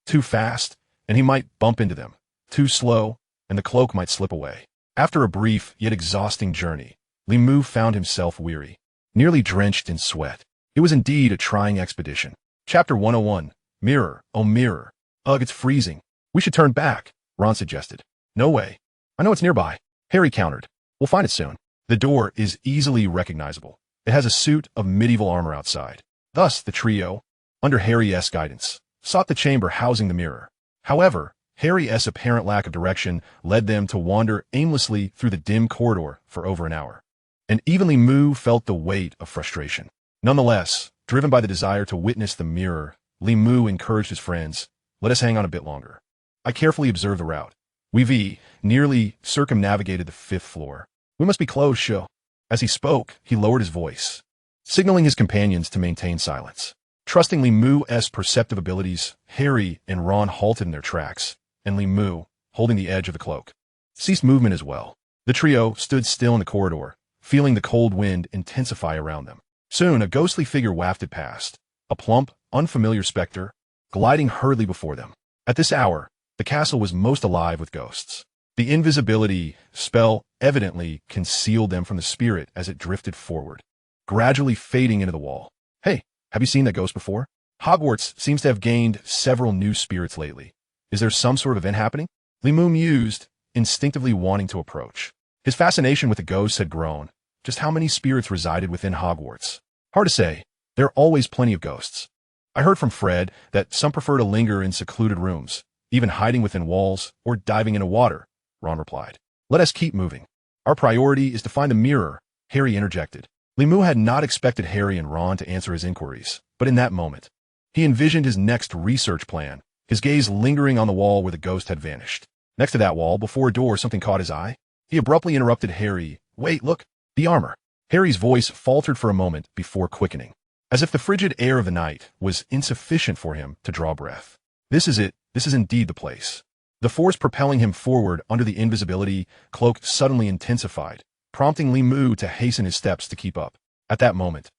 Too fast, and he might bump into them. Too slow, and the cloak might slip away. After a brief yet exhausting journey, Limu found himself weary, nearly drenched in sweat. It was indeed a trying expedition. Chapter 101, Mirror, oh mirror. Ugh, it's freezing. We should turn back, Ron suggested. No way. I know it's nearby, Harry countered. We'll find it soon. The door is easily recognizable. It has a suit of medieval armor outside. Thus, the trio, under Harry's guidance, sought the chamber housing the mirror. However, Harry's apparent lack of direction led them to wander aimlessly through the dim corridor for over an hour. And even Limu felt the weight of frustration. Nonetheless, driven by the desire to witness the mirror, Limu encouraged his friends, let us hang on a bit longer. I carefully observed the route. We've nearly circumnavigated the 5th floor. We must be close, Sho. As he spoke, he lowered his voice, signaling his companions to maintain silence. Trusting Limu's perceptive abilities, Harry and Ron halted in their tracks, and Limu, holding the edge of the cloak, ceased movement as well. The trio stood still in the corridor, feeling the cold wind intensify around them. Soon, a ghostly figure wafted past, a plump, unfamiliar specter, gliding hurriedly before them. At this hour, the castle was most alive with ghosts. The invisibility spell evidently concealed them from the spirit as it drifted forward, gradually fading into the wall. Hey, have you seen that ghost before? Hogwarts seems to have gained several new spirits lately. Is there some sort of event happening? Li Mu mused, instinctively wanting to approach. His fascination with the ghosts had grown. Just how many spirits resided within Hogwarts? Hard to say. There are always plenty of ghosts. I heard from Fred that some prefer to linger in secluded rooms, even hiding within walls or diving into water, Ron replied. Let us keep moving. Our priority is to find the mirror, Harry interjected. Li Mu had not expected Harry and Ron to answer his inquiries, but in that moment, he envisioned his next research plan, his gaze lingering on the wall where the ghost had vanished. Next to that wall, before a door, something caught his eye. He abruptly interrupted Harry. Wait, look, the armor. Harry's voice faltered for a moment before quickening, as if the frigid air of the night was insufficient for him to draw breath. This is it. This is indeed the place. The force propelling him forward under the invisibility cloak suddenly intensified, prompting Li Mu to hasten his steps to keep up. At that moment,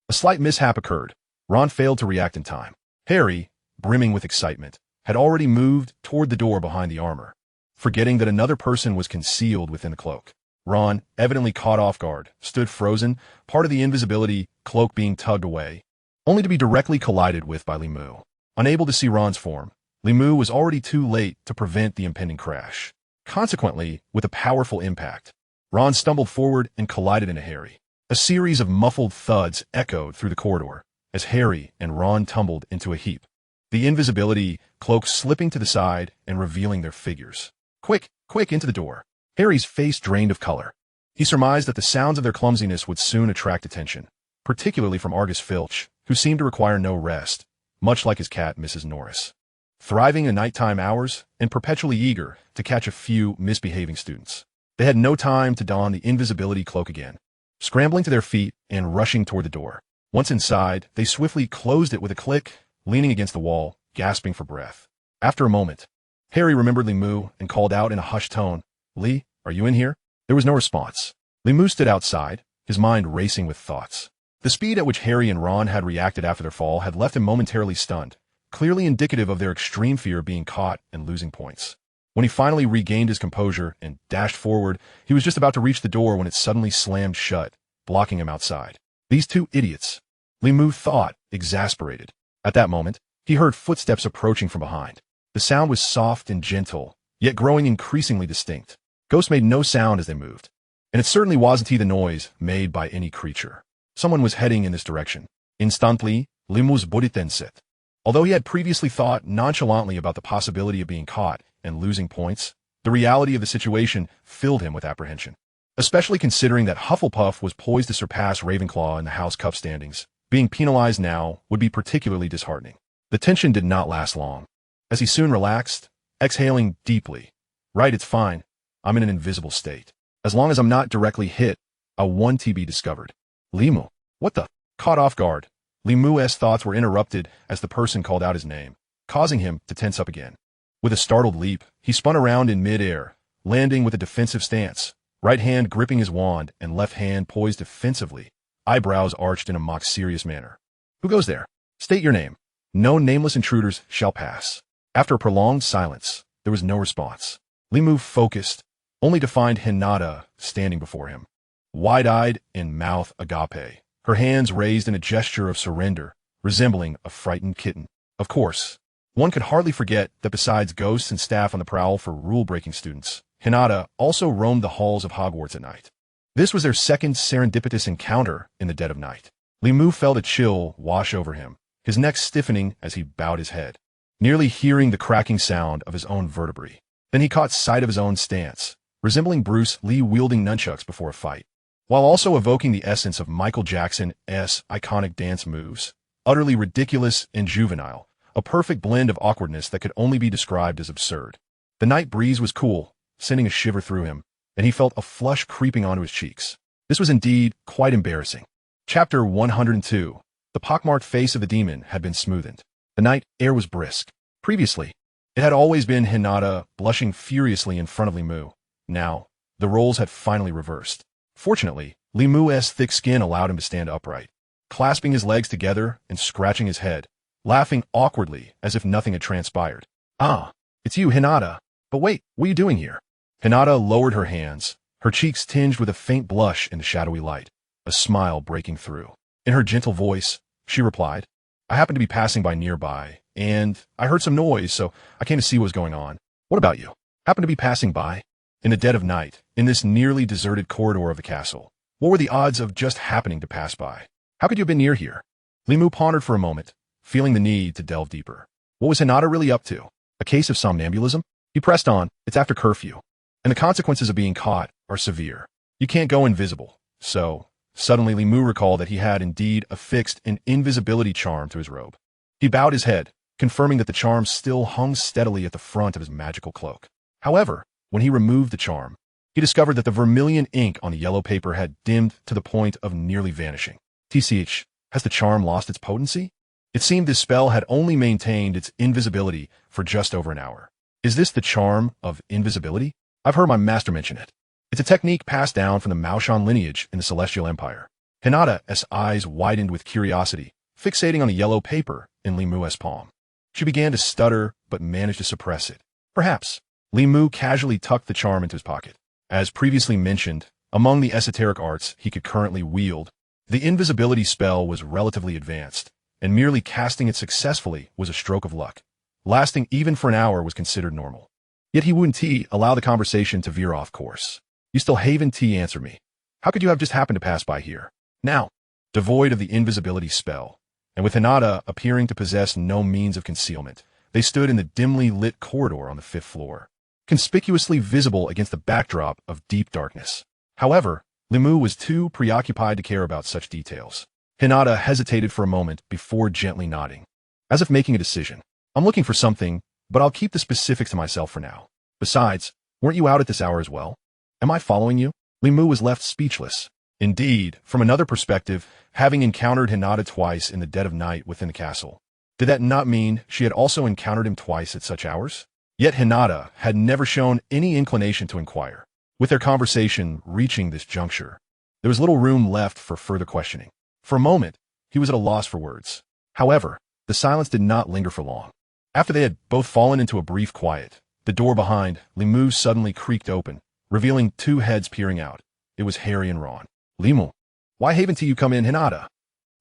a slight mishap occurred. Ron failed to react in time. Harry, brimming with excitement, had already moved toward the door behind the armor, forgetting that another person was concealed within the cloak. Ron, evidently caught off guard, stood frozen, part of the invisibility cloak being tugged away, only to be directly collided with by Li Mu. Unable to see Ron's form, Li Mu was already too late to prevent the impending crash. Consequently, with a powerful impact, Ron stumbled forward and collided into Harry. A series of muffled thuds echoed through the corridor as Harry and Ron tumbled into a heap, the invisibility cloak slipping to the side and revealing their figures. Quick, quick, into the door. Harry's face drained of color. He surmised that the sounds of their clumsiness would soon attract attention, particularly from Argus Filch, who seemed to require no rest, much like his cat, Mrs. Norris, thriving in nighttime hours and perpetually eager to catch a few misbehaving students. They had no time to don the invisibility cloak again. Scrambling to their feet and rushing toward the door. Once inside, they swiftly closed it with a click, leaning against the wall, gasping for breath. After a moment, Harry remembered Li Mu and called out in a hushed tone, Li, are you in here? There was no response. Li Mu stood outside, his mind racing with thoughts. The speed at which Harry and Ron had reacted after their fall had left him momentarily stunned, clearly indicative of their extreme fear of being caught and losing points. When he finally regained his composure and dashed forward, he was just about to reach the door when it suddenly slammed shut, blocking him outside. These two idiots, Li Mu thought, exasperated. At that moment, he heard footsteps approaching from behind. The sound was soft and gentle, yet growing increasingly distinct. Ghosts made no sound as they moved, and it certainly wasn't the noise made by any creature. Someone was heading in this direction. Instantly, Li Mu's boditenset. Although he had previously thought nonchalantly about the possibility of being caught and losing points, the reality of the situation filled him with apprehension. Especially considering that Hufflepuff was poised to surpass Ravenclaw in the House Cup standings. Being penalized now would be particularly disheartening. The tension did not last long, as he soon relaxed, exhaling deeply. Right, it's fine. I'm in an invisible state. As long as I'm not directly hit, a 1TB discovered. Li Mu. What the? Caught off guard, Li Mu's thoughts were interrupted as the person called out his name, causing him to tense up again. With a startled leap, he spun around in mid-air, landing with a defensive stance, right hand gripping his wand and left hand poised defensively, eyebrows arched in a mock-serious manner. Who goes there? State your name. No nameless intruders shall pass. After a prolonged silence, there was no response. Li Mu focused, only to find Hinata standing before him, wide-eyed and mouth agape, her hands raised in a gesture of surrender, resembling a frightened kitten. Of course, one could hardly forget that besides ghosts and staff on the prowl for rule-breaking students, Hinata also roamed the halls of Hogwarts at night. This was their second serendipitous encounter in the dead of night. Li Mu felt a chill wash over him, his neck stiffening as he bowed his head, nearly hearing the cracking sound of his own vertebrae. Then he caught sight of his own stance, resembling Bruce Lee wielding nunchucks before a fight, while also evoking the essence of Michael Jackson's iconic dance moves, utterly ridiculous and juvenile, a perfect blend of awkwardness that could only be described as absurd. The night breeze was cool, sending a shiver through him, and he felt a flush creeping onto his cheeks. This was indeed quite embarrassing. Chapter 102. The pockmarked face of the demon had been smoothened. The night air was brisk. Previously, it had always been Hinata blushing furiously in front of Li Mu. Now, the roles had finally reversed. Fortunately, Li Mu's thick skin allowed him to stand upright, clasping his legs together and scratching his head, laughing awkwardly as if nothing had transpired. Ah, it's you, Hinata. But wait, what are you doing here? Hinata lowered her hands, her cheeks tinged with a faint blush in the shadowy light, a smile breaking through. In her gentle voice, she replied, I happened to be passing by nearby, and I heard some noise, so I came to see what was going on. What about you? Happened to be passing by? In the dead of night, in this nearly deserted corridor of the castle. What were the odds of just happening to pass by? How could you have been near here? Limu pondered for a moment, feeling the need to delve deeper. What was Hinata really up to? A case of somnambulism? He pressed on. It's after curfew, and the consequences of being caught are severe. You can't go invisible. So, suddenly Limu recalled that he had indeed affixed an invisibility charm to his robe. He bowed his head, confirming that the charm still hung steadily at the front of his magical cloak. However, when he removed the charm, he discovered that the vermilion ink on the yellow paper had dimmed to the point of nearly vanishing. TCH, has the charm lost its potency? It seemed this spell had only maintained its invisibility for just over an hour. Is this the charm of invisibility? I've heard my master mention it. It's a technique passed down from the Maoshan lineage in the Celestial Empire. Hinata's eyes widened with curiosity, fixating on the yellow paper in Limu's palm. She began to stutter, but managed to suppress it. Perhaps. Limu casually tucked the charm into his pocket. As previously mentioned, among the esoteric arts he could currently wield, the invisibility spell was relatively advanced, and merely casting it successfully was a stroke of luck. Lasting even for an hour was considered normal. Yet he wouldn't allow the conversation to veer off course. You still haven't answered me. How could you have just happened to pass by here? Now, devoid of the invisibility spell, and with Hinata appearing to possess no means of concealment, they stood in the dimly lit corridor on the 5th floor, conspicuously visible against the backdrop of deep darkness. However, Limu was too preoccupied to care about such details. Hinata hesitated for a moment before gently nodding, as if making a decision. I'm looking for something, but I'll keep the specifics to myself for now. Besides, weren't you out at this hour as well? Am I following you? Limu was left speechless. Indeed, from another perspective, having encountered Hinata twice in the dead of night within the castle, did that not mean she had also encountered him twice at such hours? Yet Hinata had never shown any inclination to inquire. With their conversation reaching this juncture, there was little room left for further questioning. For a moment, he was at a loss for words. However, the silence did not linger for long. After they had both fallen into a brief quiet, the door behind Limu suddenly creaked open, revealing 2 heads peering out. It was Harry and Ron. Limu, why haven't you come in, Hinata?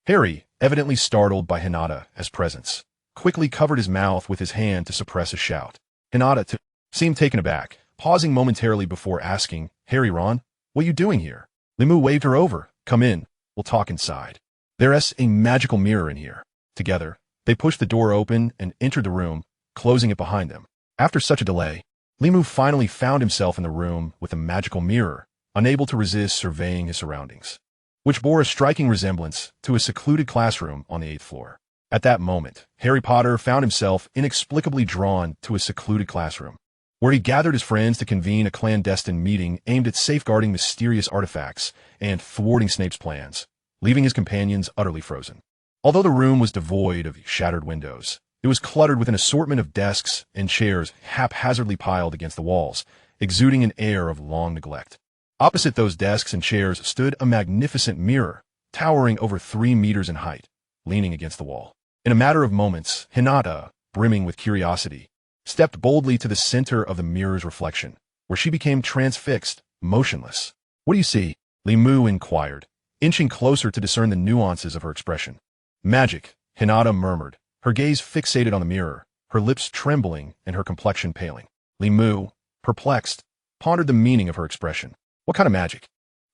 Harry, evidently startled by Hinata's presence, quickly covered his mouth with his hand to suppress a shout. Hinata seemed taken aback, pausing momentarily before asking, Harry, Ron, what are you doing here? Limu waved her over. Come in, we'll talk inside. There's a magical mirror in here. Together, they pushed the door open and entered the room, closing it behind them. After such a delay, Limu finally found himself in the room with a magical mirror, unable to resist surveying his surroundings, which bore a striking resemblance to a secluded classroom on the 8th floor. At that moment, Harry Potter found himself inexplicably drawn to a secluded classroom, where he gathered his friends to convene a clandestine meeting aimed at safeguarding mysterious artifacts and thwarting Snape's plans, leaving his companions utterly frozen. Although the room was devoid of shattered windows, it was cluttered with an assortment of desks and chairs haphazardly piled against the walls, exuding an air of long neglect. Opposite those desks and chairs stood a magnificent mirror, towering over 3 meters in height, leaning against the wall. In a matter of moments, Hinata, brimming with curiosity, stepped boldly to the center of the mirror's reflection, where she became transfixed, motionless. What do you see? Limu inquired, inching closer to discern the nuances of her expression. Magic, Hinata murmured, her gaze fixated on the mirror, her lips trembling and her complexion paling. Limu, perplexed, pondered the meaning of her expression. What kind of magic?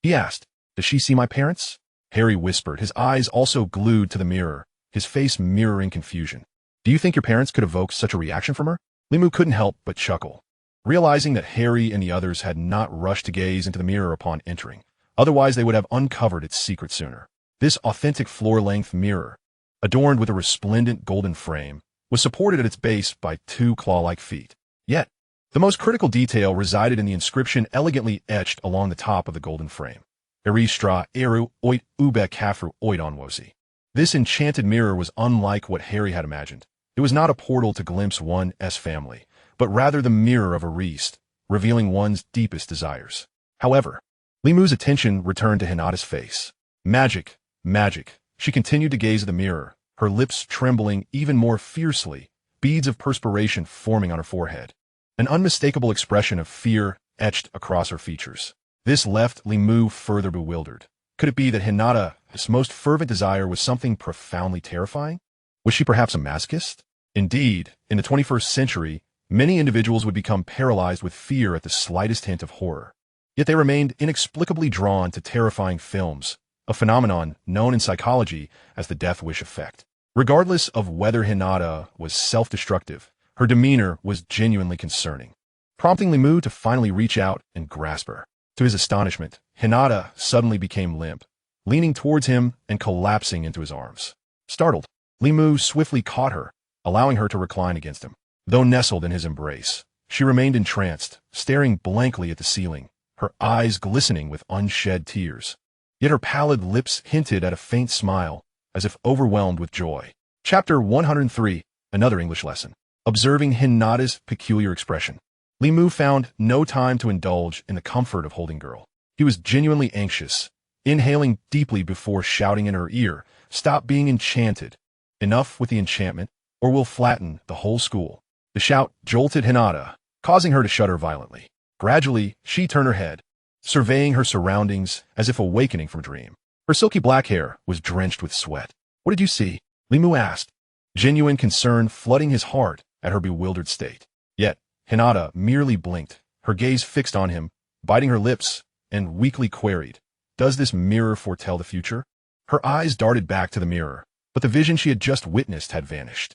He asked. Does she see my parents? Harry whispered, his eyes also glued to the mirror, his face mirroring confusion. Do you think your parents could evoke such a reaction from her? Limu couldn't help but chuckle, realizing that Harry and the others had not rushed to gaze into the mirror upon entering. Otherwise, they would have uncovered its secret sooner. This authentic floor-length mirror, adorned with a resplendent golden frame, was supported at its base by 2 claw-like feet. Yet, the most critical detail resided in the inscription elegantly etched along the top of the golden frame. Eristra eru oit ube kafru oit onwosi. This enchanted mirror was unlike what Harry had imagined. It was not a portal to glimpse one's family, but rather the mirror of a Reist, revealing one's deepest desires. However, Limu's attention returned to Hinata's face. Magic, magic. She continued to gaze at the mirror, her lips trembling even more fiercely, beads of perspiration forming on her forehead. An unmistakable expression of fear etched across her features. This left Limu further bewildered. Could it be that Hinata's most fervent desire was something profoundly terrifying? Was she perhaps a masochist? Indeed, in the 21st century, many individuals would become paralyzed with fear at the slightest hint of horror. Yet they remained inexplicably drawn to terrifying films, a phenomenon known in psychology as the death wish effect. Regardless of whether Hinata was self-destructive, her demeanor was genuinely concerning, prompting Limu to finally reach out and grasp her. To his astonishment, Hinata suddenly became limp, leaning towards him and collapsing into his arms. Startled, Limu swiftly caught her, allowing her to recline against him. Though nestled in his embrace, she remained entranced, staring blankly at the ceiling, her eyes glistening with unshed tears. Yet her pallid lips hinted at a faint smile, as if overwhelmed with joy. Chapter 103, Another English Lesson. Observing Hinata's peculiar expression, Limu found no time to indulge in the comfort of holding girl. He was genuinely anxious, inhaling deeply before shouting in her ear, "Stop being enchanted. Enough with the enchantment, or we'll flatten the whole school." The shout jolted Hinata, causing her to shudder violently. Gradually, she turned her head, surveying her surroundings as if awakening from a dream. Her silky black hair was drenched with sweat. "What did you see?" Limu asked, genuine concern flooding his heart at her bewildered state. Yet, Hinata merely blinked, her gaze fixed on him, biting her lips, and weakly queried, "Does this mirror foretell the future?" Her eyes darted back to the mirror, but the vision she had just witnessed had vanished.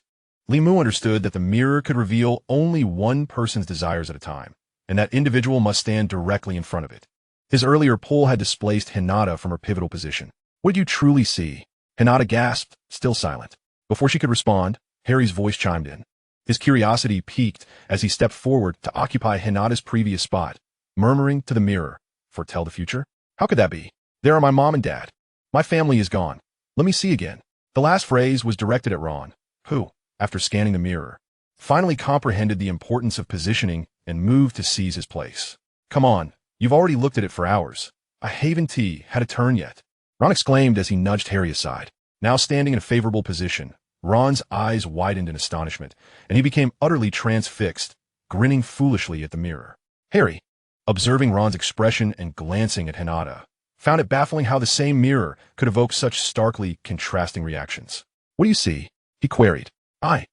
Limu understood that the mirror could reveal only one person's desires at a time, and that individual must stand directly in front of it. His earlier pull had displaced Hinata from her pivotal position. "What did you truly see?" Hinata gasped, still silent. Before she could respond, Harry's voice chimed in. His curiosity piqued as he stepped forward to occupy Hinata's previous spot, murmuring to the mirror, "Foretell the future? How could that be? There are my mom and dad. My family is gone. Let me see again." The last phrase was directed at Ron, who, after scanning the mirror, finally comprehended the importance of positioning and moved to seize his place. "Come on, you've already looked at it for hours. I haven't had a turn yet," Ron exclaimed as he nudged Harry aside. Now standing in a favorable position, Ron's eyes widened in astonishment, and he became utterly transfixed, grinning foolishly at the mirror. Harry, observing Ron's expression and glancing at Hinata, found it baffling how the same mirror could evoke such starkly contrasting reactions. "What do you see?" he queried. I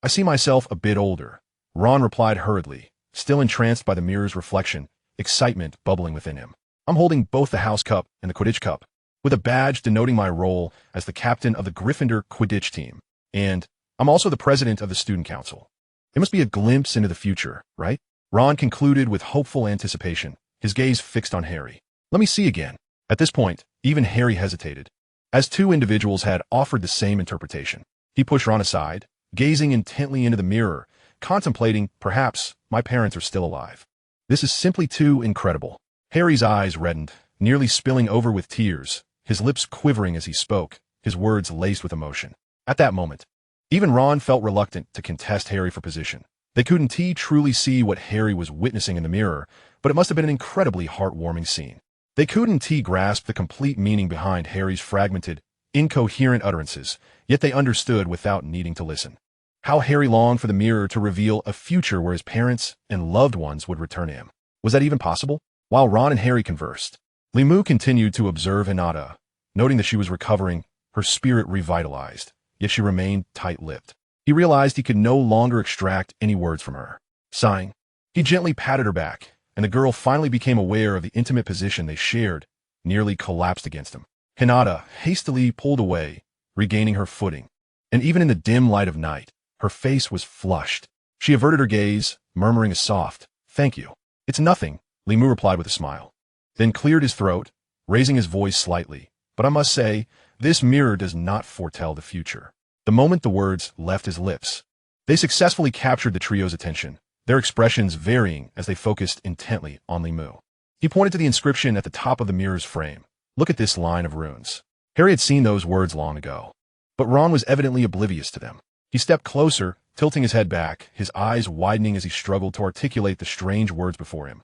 see myself a bit older," Ron replied hurriedly, still entranced by the mirror's reflection, excitement bubbling within him. "I'm holding both the House Cup and the Quidditch Cup, with a badge denoting my role as the captain of the Gryffindor Quidditch team. And I'm also the president of the Student Council. It must be a glimpse into the future, right?" Ron concluded with hopeful anticipation, his gaze fixed on Harry. "Let me see again." At this point, even Harry hesitated, as two individuals had offered the same interpretation. He pushed Ron aside, gazing intently into the mirror, contemplating, "Perhaps my parents are still alive. This is simply too incredible." Harry's eyes reddened, nearly spilling over with tears, his lips quivering as he spoke, his words laced with emotion. At that moment, even Ron felt reluctant to contest Harry for position. They couldn't truly see what Harry was witnessing in the mirror, but it must have been an incredibly heartwarming scene. They couldn't grasp the complete meaning behind Harry's fragmented, incoherent utterances, yet they understood without needing to listen. How Harry longed for the mirror to reveal a future where his parents and loved ones would return to him. Was that even possible? While Ron and Harry conversed, Limu continued to observe Hinata, noting that she was recovering, her spirit revitalized, yet she remained tight-lipped. He realized he could no longer extract any words from her. Sighing, he gently patted her back, and the girl finally became aware of the intimate position they shared, nearly collapsed against him. Hinata hastily pulled away, regaining her footing, and even in the dim light of night, her face was flushed. She averted her gaze, murmuring a soft, "Thank you." "It's nothing," Limu replied with a smile, then cleared his throat, raising his voice slightly. "But I must say, this mirror does not foretell the future." The moment the words left his lips, they successfully captured the trio's attention, their expressions varying as they focused intently on Limu. He pointed to the inscription at the top of the mirror's frame. "Look at this line of runes." Harry had seen those words long ago, but Ron was evidently oblivious to them. He stepped closer, tilting his head back, his eyes widening as he struggled to articulate the strange words before him.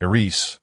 Eris,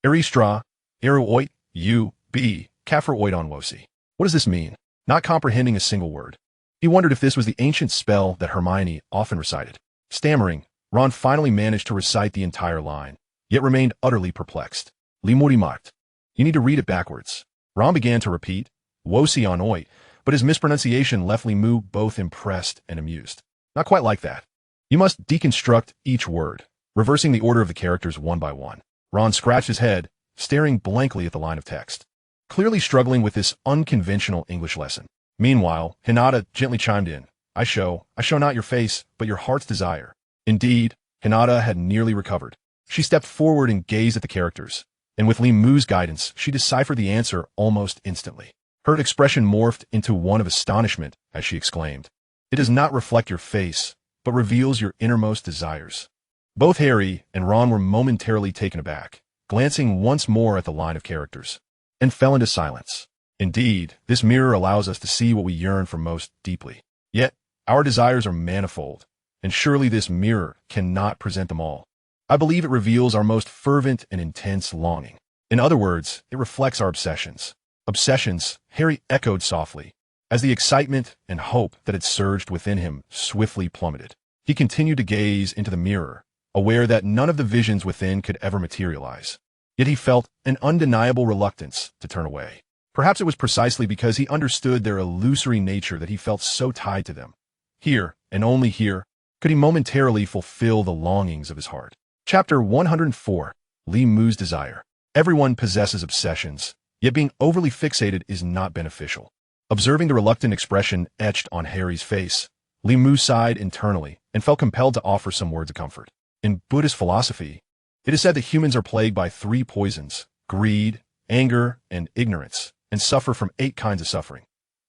Eristra, Eru Oit, U, B, Kafir Oidon Wosi. What does this mean? Not comprehending a single word, he wondered if this was the ancient spell that Hermione often recited. Stammering, Ron finally managed to recite the entire line, yet remained utterly perplexed. Limuri Mart. You need to read it backwards. Ron began to repeat, Wosi on Oit, but his mispronunciation left Li Mu both impressed and amused. Not quite like that. You must deconstruct each word, reversing the order of the characters one by one. Ron scratched his head, staring blankly at the line of text, clearly struggling with this unconventional English lesson. Meanwhile, Hinata gently chimed in. I show not your face, but your heart's desire. Indeed, Hinata had nearly recovered. She stepped forward and gazed at the characters, and with Li Mu's guidance, she deciphered the answer almost instantly. Her expression morphed into one of astonishment as she exclaimed, "It does not reflect your face, but reveals your innermost desires." Both Harry and Ron were momentarily taken aback, glancing once more at the line of characters, and fell into silence. Indeed, this mirror allows us to see what we yearn for most deeply. Yet, our desires are manifold, and surely this mirror cannot present them all. I believe it reveals our most fervent and intense longing. In other words, it reflects our obsessions. Obsessions, Harry echoed softly, as the excitement and hope that had surged within him swiftly plummeted. He continued to gaze into the mirror, aware that none of the visions within could ever materialize. Yet he felt an undeniable reluctance to turn away. Perhaps it was precisely because he understood their illusory nature that he felt so tied to them. Here, and only here, could he momentarily fulfill the longings of his heart. Chapter 104. Li Mu's Desire. Everyone possesses obsessions, yet being overly fixated is not beneficial. Observing the reluctant expression etched on Harry's face, Li Mu sighed internally and felt compelled to offer some words of comfort. In Buddhist philosophy, it is said that humans are plagued by 3 poisons: greed, anger, and ignorance, and suffer from 8 kinds of suffering: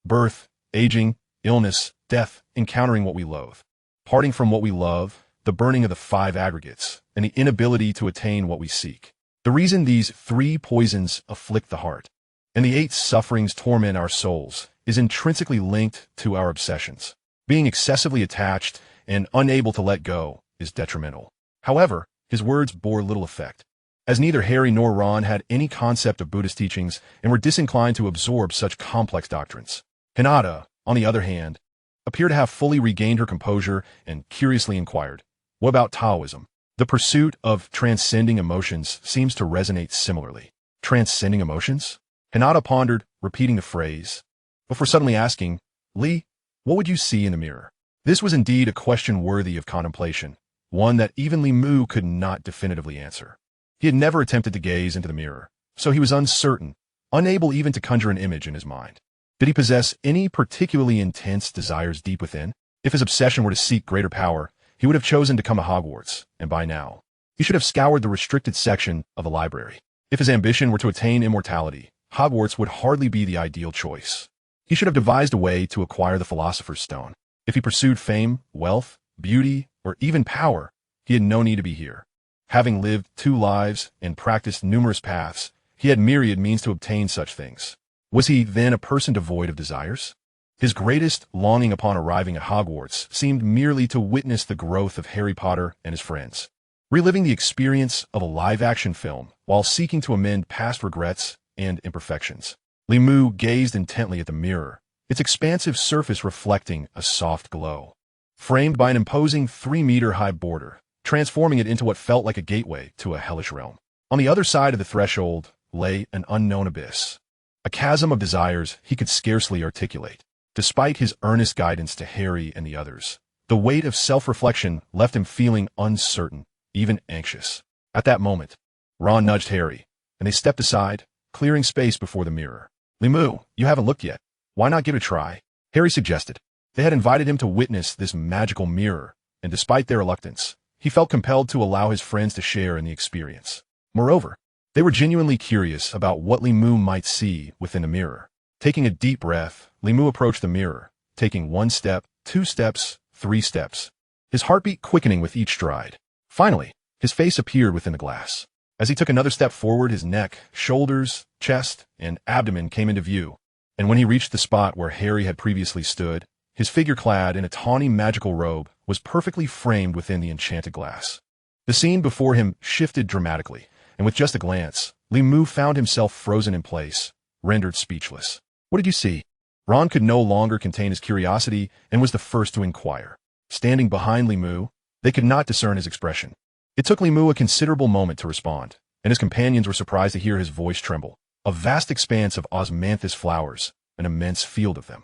birth, aging, illness, death, encountering what we loathe, parting from what we love, the burning of the 5 aggregates, and the inability to attain what we seek. The reason these 3 poisons afflict the heart, and the 8 sufferings torment our souls, is intrinsically linked to our obsessions. Being excessively attached and unable to let go is detrimental. However, his words bore little effect, as neither Harry nor Ron had any concept of Buddhist teachings and were disinclined to absorb such complex doctrines. Hinata, on the other hand, appeared to have fully regained her composure and curiously inquired, "What about Taoism?" The pursuit of transcending emotions seems to resonate similarly. Transcending emotions? Hinata pondered, repeating the phrase, before suddenly asking, "Li, what would you see in the mirror?" This was indeed a question worthy of contemplation, one that even Li Mu could not definitively answer. He had never attempted to gaze into the mirror, so he was uncertain, unable even to conjure an image in his mind. Did he possess any particularly intense desires deep within? If his obsession were to seek greater power, he would have chosen to come to Hogwarts, and by now, he should have scoured the restricted section of the library. If his ambition were to attain immortality, Hogwarts would hardly be the ideal choice. He should have devised a way to acquire the Philosopher's Stone. If he pursued fame, wealth, beauty, or even power, he had no need to be here. Having lived 2 lives and practiced numerous paths, he had myriad means to obtain such things. Was he then a person devoid of desires? His greatest longing upon arriving at Hogwarts seemed merely to witness the growth of Harry Potter and his friends, reliving the experience of a live-action film while seeking to amend past regrets and imperfections. Li Mu gazed intently at the mirror, its expansive surface reflecting a soft glow, framed by an imposing 3-meter-high border, transforming it into what felt like a gateway to a hellish realm. On the other side of the threshold lay an unknown abyss, a chasm of desires he could scarcely articulate. Despite his earnest guidance to Harry and the others, the weight of self-reflection left him feeling uncertain, even anxious. At that moment, Ron nudged Harry, and they stepped aside, clearing space before the mirror. "Li Mu, you haven't looked yet. Why not give it a try?" Harry suggested. They had invited him to witness this magical mirror, and despite their reluctance, he felt compelled to allow his friends to share in the experience. Moreover, they were genuinely curious about what Li Mu might see within the mirror. Taking a deep breath, Li Mu approached the mirror, taking 1 step, 2 steps, 3 steps, his heartbeat quickening with each stride. Finally, his face appeared within the glass. As he took another step forward, his neck, shoulders, chest, and abdomen came into view, and when he reached the spot where Harry had previously stood, his figure clad in a tawny magical robe was perfectly framed within the enchanted glass. The scene before him shifted dramatically, and with just a glance, Li Mu found himself frozen in place, rendered speechless. "What did you see?" Ron could no longer contain his curiosity and was the first to inquire. Standing behind Li Mu, they could not discern his expression. It took Li Mu a considerable moment to respond, and his companions were surprised to hear his voice tremble. A vast expanse of osmanthus flowers, an immense field of them.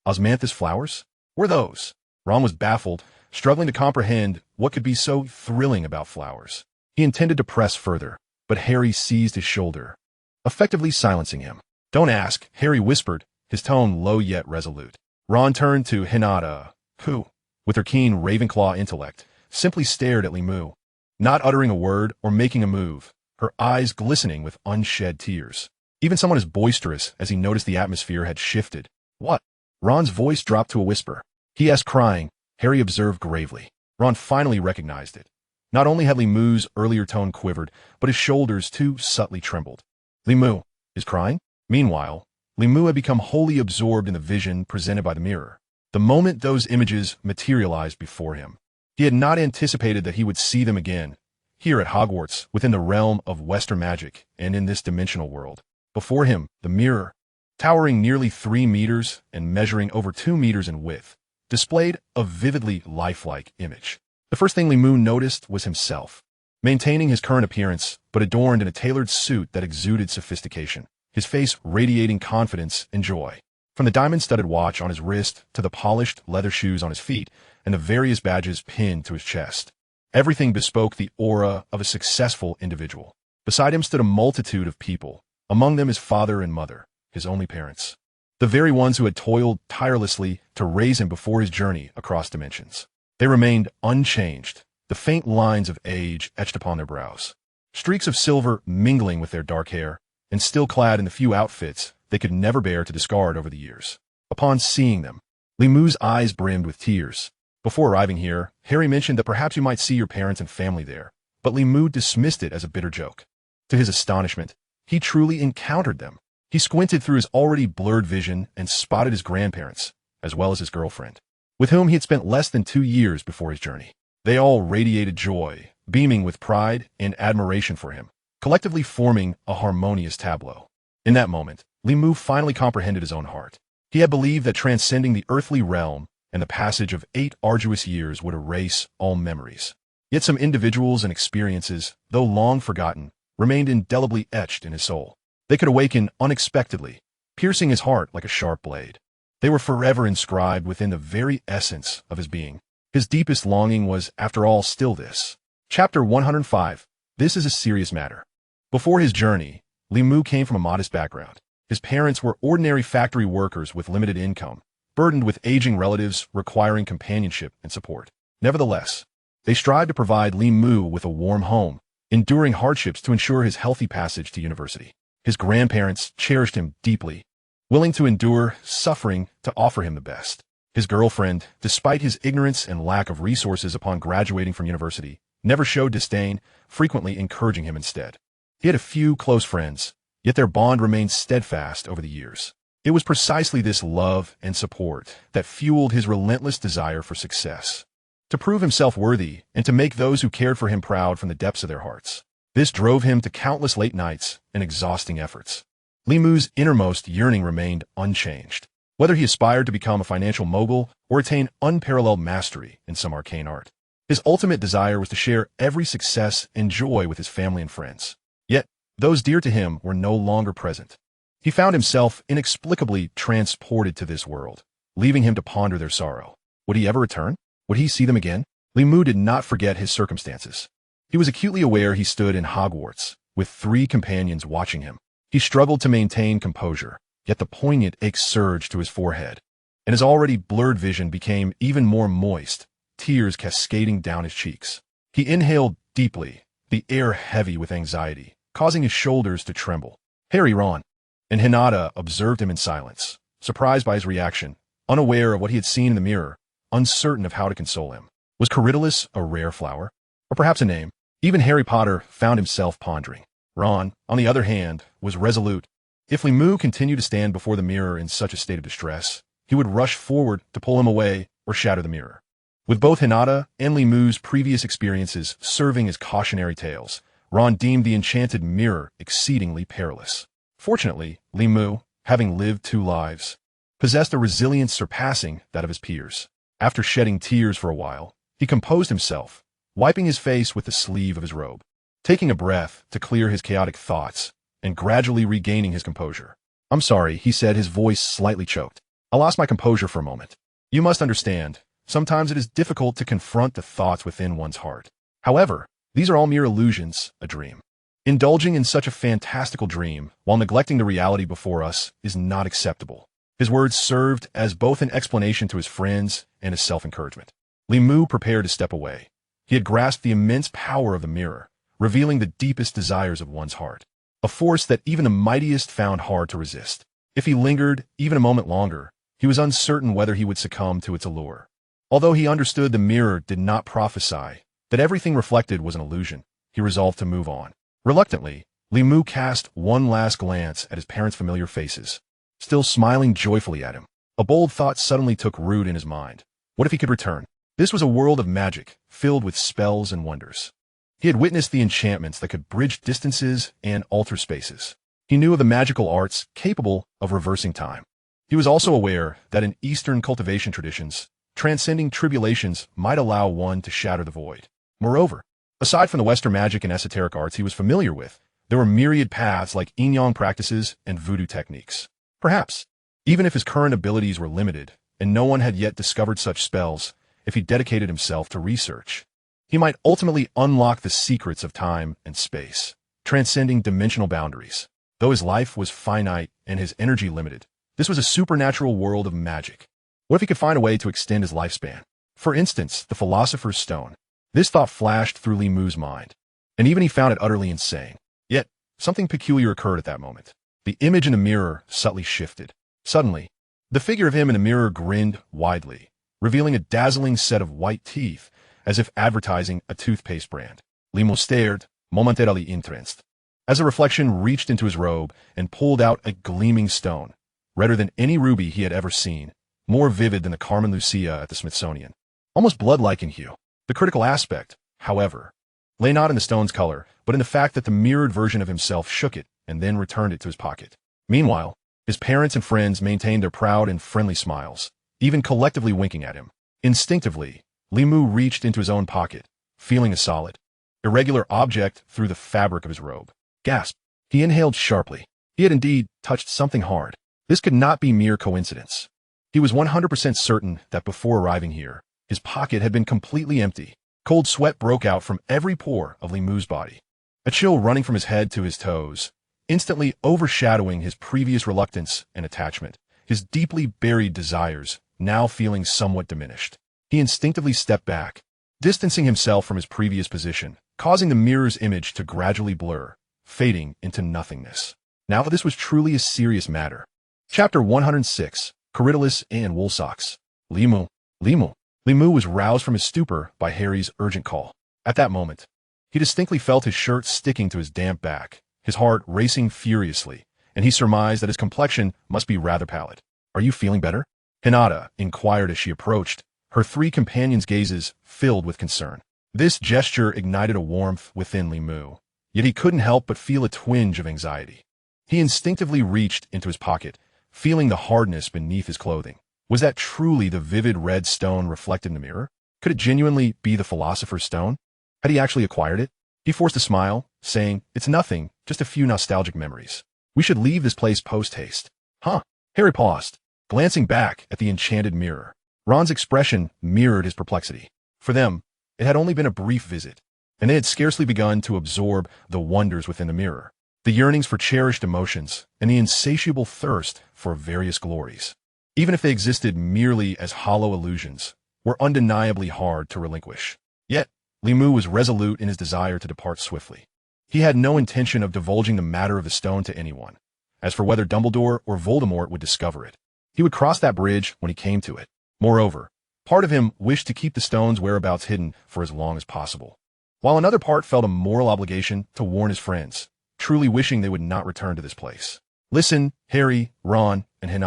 Osmanthus flowers? Were those? Ron was baffled, struggling to comprehend what could be so thrilling about flowers. He intended to press further, but Harry seized his shoulder, effectively silencing him. Don't ask, Harry whispered, his tone low yet resolute. Ron turned to Hinny, who, with her keen Ravenclaw intellect, simply stared at Limu, not uttering a word or making a move, her eyes glistening with unshed tears. Even someone as boisterous as he noticed the atmosphere had shifted. What? Ron's voice dropped to a whisper. He asked, crying. Harry observed gravely. Ron finally recognized it. Not only had Limu's earlier tone quivered, but his shoulders too subtly trembled. Limu is crying? Meanwhile, Limu had become wholly absorbed in the vision presented by the mirror. The moment those images materialized before him, he had not anticipated that he would see them again, here at Hogwarts, within the realm of Western magic and in this dimensional world. Before him, the mirror, towering nearly 3 meters and measuring over 2 meters in width, displayed a vividly lifelike image. The first thing Limu noticed was himself, maintaining his current appearance, but adorned in a tailored suit that exuded sophistication, his face radiating confidence and joy. From the diamond-studded watch on his wrist to the polished leather shoes on his feet and the various badges pinned to his chest, everything bespoke the aura of a successful individual. Beside him stood a multitude of people, among them his father and mother, his only parents, the very ones who had toiled tirelessly to raise him before his journey across dimensions. They remained unchanged, the faint lines of age etched upon their brows, streaks of silver mingling with their dark hair, and still clad in the few outfits they could never bear to discard over the years. Upon seeing them, Limu's eyes brimmed with tears. Before arriving here, Harry mentioned that perhaps you might see your parents and family there, but Limu dismissed it as a bitter joke. To his astonishment, he truly encountered them. He squinted through his already blurred vision and spotted his grandparents, as well as his girlfriend, with whom he had spent less than 2 years before his journey. They all radiated joy, beaming with pride and admiration for him, collectively forming a harmonious tableau. In that moment, Limu finally comprehended his own heart. He had believed that transcending the earthly realm and the passage of 8 arduous years would erase all memories. Yet some individuals and experiences, though long forgotten, remained indelibly etched in his soul. They could awaken unexpectedly, piercing his heart like a sharp blade. They were forever inscribed within the very essence of his being. His deepest longing was, after all, still this. Chapter 105. This is a serious matter. Before his journey, Limu came from a modest background. His parents were ordinary factory workers with limited income, burdened with aging relatives requiring companionship and support. Nevertheless, they strived to provide Limu with a warm home, enduring hardships to ensure his healthy passage to university. His grandparents cherished him deeply, willing to endure suffering to offer him the best. His girlfriend, despite his ignorance and lack of resources upon graduating from university, never showed disdain, frequently encouraging him instead. He had a few close friends, yet their bond remained steadfast over the years. It was precisely this love and support that fueled his relentless desire for success, to prove himself worthy and to make those who cared for him proud from the depths of their hearts. This drove him to countless late nights and exhausting efforts. Limu's innermost yearning remained unchanged. Whether he aspired to become a financial mogul or attain unparalleled mastery in some arcane art, his ultimate desire was to share every success and joy with his family and friends. Yet, those dear to him were no longer present. He found himself inexplicably transported to this world, leaving him to ponder their sorrow. Would he ever return? Would he see them again? Limu did not forget his circumstances. He was acutely aware he stood in Hogwarts, with 3 companions watching him. He struggled to maintain composure, yet the poignant ache surged to his forehead, and his already blurred vision became even more moist, tears cascading down his cheeks. He inhaled deeply, the air heavy with anxiety, causing his shoulders to tremble. Harry, Ron, and Hinny observed him in silence, surprised by his reaction, unaware of what he had seen in the mirror, uncertain of how to console him. Was Corydalus a rare flower? Or perhaps a name? Even Harry Potter found himself pondering. Ron, on the other hand, was resolute. If Limu continued to stand before the mirror in such a state of distress, he would rush forward to pull him away or shatter the mirror. With both Hinny and Limu's previous experiences serving as cautionary tales, Ron deemed the enchanted mirror exceedingly perilous. Fortunately, Limu, having lived 2 lives, possessed a resilience surpassing that of his peers. After shedding tears for a while, he composed himself, wiping his face with the sleeve of his robe, taking a breath to clear his chaotic thoughts, and gradually regaining his composure. "I'm sorry," he said, his voice slightly choked. I lost my composure for a moment. You must understand, sometimes it is difficult to confront the thoughts within one's heart. However, these are all mere illusions, a dream. Indulging in such a fantastical dream while neglecting the reality before us is not acceptable. His words served as both an explanation to his friends and as self-encouragement. Li Mu prepared to step away. He had grasped the immense power of the mirror, revealing the deepest desires of one's heart. A force that even the mightiest found hard to resist. If he lingered even a moment longer, he was uncertain whether he would succumb to its allure. Although he understood the mirror did not prophesy, that everything reflected was an illusion, he resolved to move on. Reluctantly, Li Mu cast one last glance at his parents' familiar faces, still smiling joyfully at him. A bold thought suddenly took root in his mind. What if he could return? This was a world of magic, filled with spells and wonders. He had witnessed the enchantments that could bridge distances and alter spaces. He knew of the magical arts capable of reversing time. He was also aware that in Eastern cultivation traditions, transcending tribulations might allow one to shatter the void. Moreover, aside from the Western magic and esoteric arts he was familiar with, there were myriad paths like yin-yang practices and voodoo techniques. Perhaps, even if his current abilities were limited, and no one had yet discovered such spells, if he dedicated himself to research, he might ultimately unlock the secrets of time and space, transcending dimensional boundaries. Though his life was finite and his energy limited, this was a supernatural world of magic. What if he could find a way to extend his lifespan? For instance, the Philosopher's Stone. This thought flashed through Li Mu's mind, and even he found it utterly insane. Yet, something peculiar occurred at that moment. The image in the mirror subtly shifted. Suddenly, the figure of him in the mirror grinned widely, revealing a dazzling set of white teeth, as if advertising a toothpaste brand. Li Mu stared, momentarily entranced, as a reflection reached into his robe and pulled out a gleaming stone, redder than any ruby he had ever seen, more vivid than the Carmen Lucia at the Smithsonian, almost blood-like in hue. The critical aspect, however, lay not in the stone's color, but in the fact that the mirrored version of himself shook it and then returned it to his pocket. Meanwhile, his parents and friends maintained their proud and friendly smiles, even collectively winking at him. Instinctively, Li Mu reached into his own pocket, feeling a solid, irregular object through the fabric of his robe. Gasp! He inhaled sharply. He had indeed touched something hard. This could not be mere coincidence. He was 100% certain that before arriving here, his pocket had been completely empty. Cold sweat broke out from every pore of Li Mu's body, a chill running from his head to his toes, instantly overshadowing his previous reluctance and attachment, his deeply buried desires now feeling somewhat diminished. He instinctively stepped back, distancing himself from his previous position, causing the mirror's image to gradually blur, fading into nothingness. Now this was truly a serious matter. Chapter 106, Corydalus and Woolsocks. Li Mu. Li Mu. Li Mu was roused from his stupor by Harry's urgent call. At that moment, he distinctly felt his shirt sticking to his damp back, his heart racing furiously, and he surmised that his complexion must be rather pallid. "Are you feeling better?" Hinny inquired as she approached, her three companions' gazes filled with concern. This gesture ignited a warmth within Li Mu, yet he couldn't help but feel a twinge of anxiety. He instinctively reached into his pocket, feeling the hardness beneath his clothing. Was that truly the vivid red stone reflected in the mirror? Could it genuinely be the Philosopher's Stone? Had he actually acquired it? He forced a smile, saying, "It's nothing, just a few nostalgic memories. We should leave this place post-haste." Huh? Harry paused, glancing back at the enchanted mirror. Ron's expression mirrored his perplexity. For them, it had only been a brief visit, and they had scarcely begun to absorb the wonders within the mirror, the yearnings for cherished emotions, and the insatiable thirst for various glories. Even if they existed merely as hollow illusions, were undeniably hard to relinquish. Yet, Li Mu was resolute in his desire to depart swiftly. He had no intention of divulging the matter of the stone to anyone. As for whether Dumbledore or Voldemort would discover it, he would cross that bridge when he came to it. Moreover, part of him wished to keep the stone's whereabouts hidden for as long as possible, while another part felt a moral obligation to warn his friends, truly wishing they would not return to this place. "Listen, Harry, Ron, and Hinny.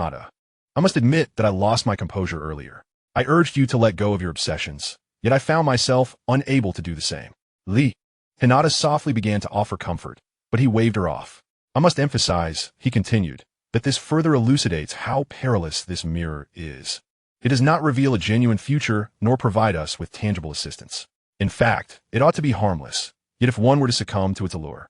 I must admit that I lost my composure earlier. I urged you to let go of your obsessions, yet I found myself unable to do the same." Hinny softly began to offer comfort, but he waved her off. "I must emphasize," he continued, "that this further elucidates how perilous this mirror is. It does not reveal a genuine future nor provide us with tangible assistance. In fact, it ought to be harmless, yet if one were to succumb to its allure."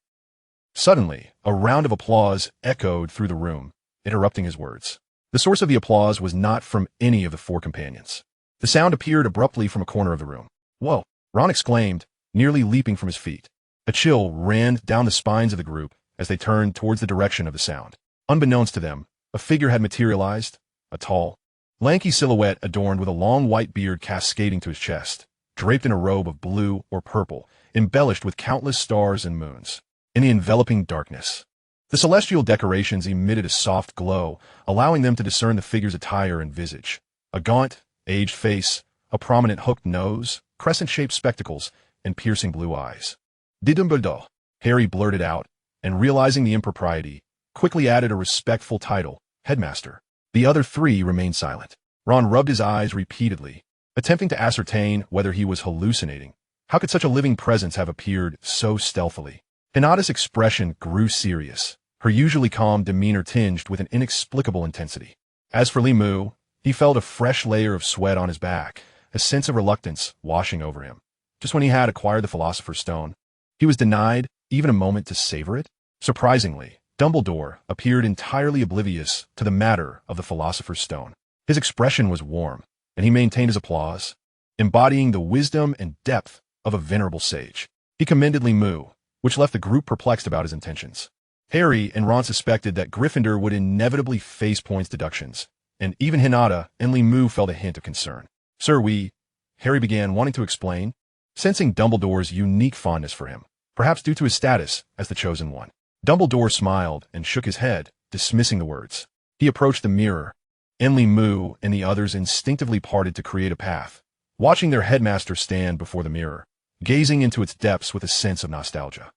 Suddenly, a round of applause echoed through the room, interrupting his words. The source of the applause was not from any of the four companions. The sound appeared abruptly from a corner of the room. "Whoa!" Ron exclaimed, nearly leaping from his feet. A chill ran down the spines of the group as they turned towards the direction of the sound. Unbeknownst to them, a figure had materialized, a tall, lanky silhouette adorned with a long white beard cascading to his chest, draped in a robe of blue or purple, embellished with countless stars and moons. In the enveloping darkness, the celestial decorations emitted a soft glow, allowing them to discern the figure's attire and visage. A gaunt, aged face, a prominent hooked nose, crescent-shaped spectacles, and piercing blue eyes. "Dumbledore," Harry blurted out, and realizing the impropriety, quickly added a respectful title, Headmaster. The other three remained silent. Ron rubbed his eyes repeatedly, attempting to ascertain whether he was hallucinating. How could such a living presence have appeared so stealthily? Hinata's expression grew serious, her usually calm demeanor tinged with an inexplicable intensity. As for Limu, he felt a fresh layer of sweat on his back, a sense of reluctance washing over him. Just when he had acquired the Philosopher's Stone, he was denied even a moment to savor it. Surprisingly, Dumbledore appeared entirely oblivious to the matter of the Philosopher's Stone. His expression was warm, and he maintained his applause, embodying the wisdom and depth of a venerable sage. He commended Limu, which left the group perplexed about his intentions. Harry and Ron suspected that Gryffindor would inevitably face points deductions, and even Hinata and Limu felt a hint of concern. "Sir, Harry began, wanting to explain, sensing Dumbledore's unique fondness for him, perhaps due to his status as the chosen one. Dumbledore smiled and shook his head, dismissing the words. He approached the mirror, and Limu and the others instinctively parted to create a path, watching their headmaster stand before the mirror, gazing into its depths with a sense of nostalgia.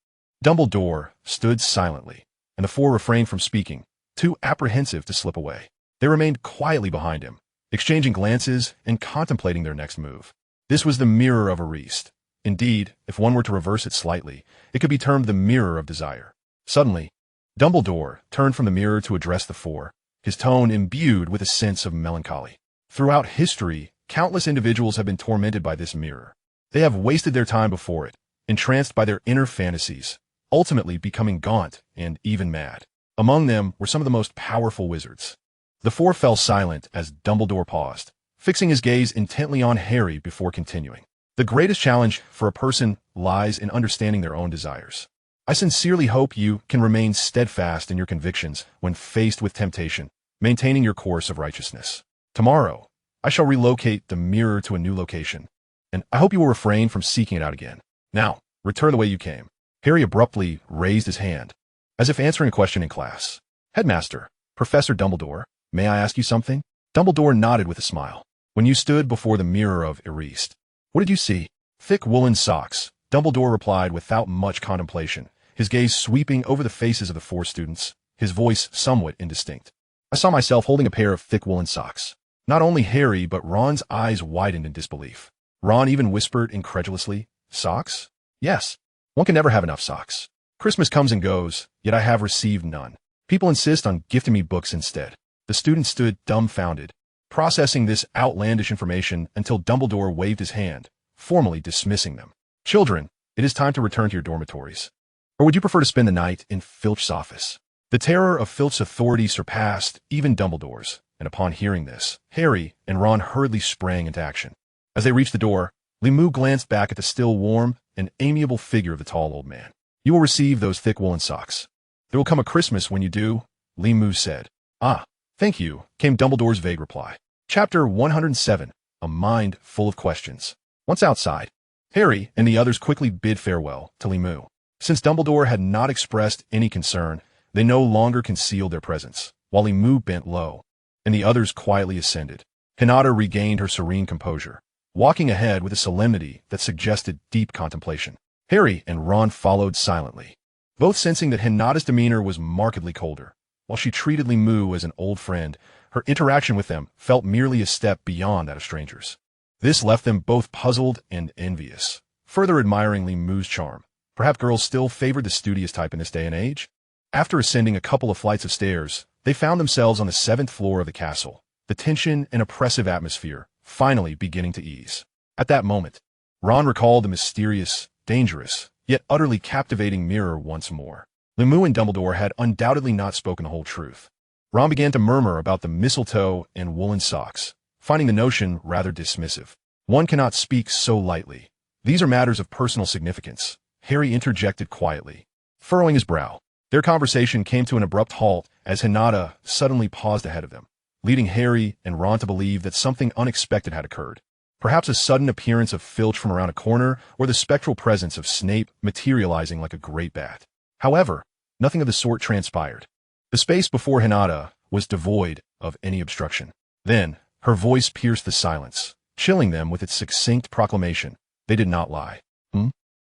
Dumbledore stood silently, and the four refrained from speaking, too apprehensive to slip away. They remained quietly behind him, exchanging glances and contemplating their next move. This was the mirror of Ariste. Indeed, if one were to reverse it slightly, it could be termed the mirror of desire. Suddenly, Dumbledore turned from the mirror to address the four, his tone imbued with a sense of melancholy. Throughout history, countless individuals have been tormented by this mirror. They have wasted their time before it, entranced by their inner fantasies, ultimately becoming gaunt and even mad. Among them were some of the most powerful wizards. The four fell silent as Dumbledore paused, fixing his gaze intently on Harry before continuing. The greatest challenge for a person lies in understanding their own desires. I sincerely hope you can remain steadfast in your convictions when faced with temptation, maintaining your course of righteousness. Tomorrow, I shall relocate the mirror to a new location, and I hope you will refrain from seeking it out again. Now, return the way you came. Harry abruptly raised his hand, as if answering a question in class. Headmaster, Professor Dumbledore, may I ask you something? Dumbledore nodded with a smile. When you stood before the mirror of Ariste, what did you see? Thick woolen socks, Dumbledore replied without much contemplation, his gaze sweeping over the faces of the four students, his voice somewhat indistinct. I saw myself holding a pair of thick woolen socks. Not only Harry, but Ron's eyes widened in disbelief. Ron even whispered incredulously, Socks? Yes. One can never have enough socks. Christmas comes and goes, yet I have received none. People insist on gifting me books instead. The students stood dumbfounded, processing this outlandish information until Dumbledore waved his hand, formally dismissing them. Children, it is time to return to your dormitories. Or would you prefer to spend the night in Filch's office? The terror of Filch's authority surpassed even Dumbledore's, and upon hearing this, Harry and Ron hurriedly sprang into action. As they reached the door, Limu glanced back at the still warm and amiable figure of the tall old man. You will receive those thick woolen socks. There will come a Christmas when you do, Limu said. Ah, thank you, came Dumbledore's vague reply. Chapter 107, A Mind Full of Questions. Once outside, Harry and the others quickly bid farewell to Limu. Since Dumbledore had not expressed any concern, they no longer concealed their presence, while Limu bent low, and the others quietly ascended. Hinata regained her serene composure, walking ahead with a solemnity that suggested deep contemplation. Harry and Ron followed silently, both sensing that Hinata's demeanor was markedly colder. While she treated Limu as an old friend, her interaction with them felt merely a step beyond that of strangers. This left them both puzzled and envious, further admiring Limu's charm. Perhaps girls still favored the studious type in this day and age. After ascending a couple of flights of stairs, they found themselves on the 7th floor of the castle, the tension and oppressive atmosphere finally beginning to ease. At that moment, Ron recalled the mysterious, dangerous, yet utterly captivating mirror once more. Limu and Dumbledore had undoubtedly not spoken the whole truth. Ron began to murmur about the mistletoe and woolen socks, finding the notion rather dismissive. One cannot speak so lightly. These are matters of personal significance, Harry interjected quietly, furrowing his brow. Their conversation came to an abrupt halt as Hinata suddenly paused ahead of them, leading Harry and Ron to believe that something unexpected had occurred. Perhaps a sudden appearance of Filch from around a corner, or the spectral presence of Snape materializing like a great bat. However, nothing of the sort transpired. The space before Hinata was devoid of any obstruction. Then, her voice pierced the silence, chilling them with its succinct proclamation. They did not lie.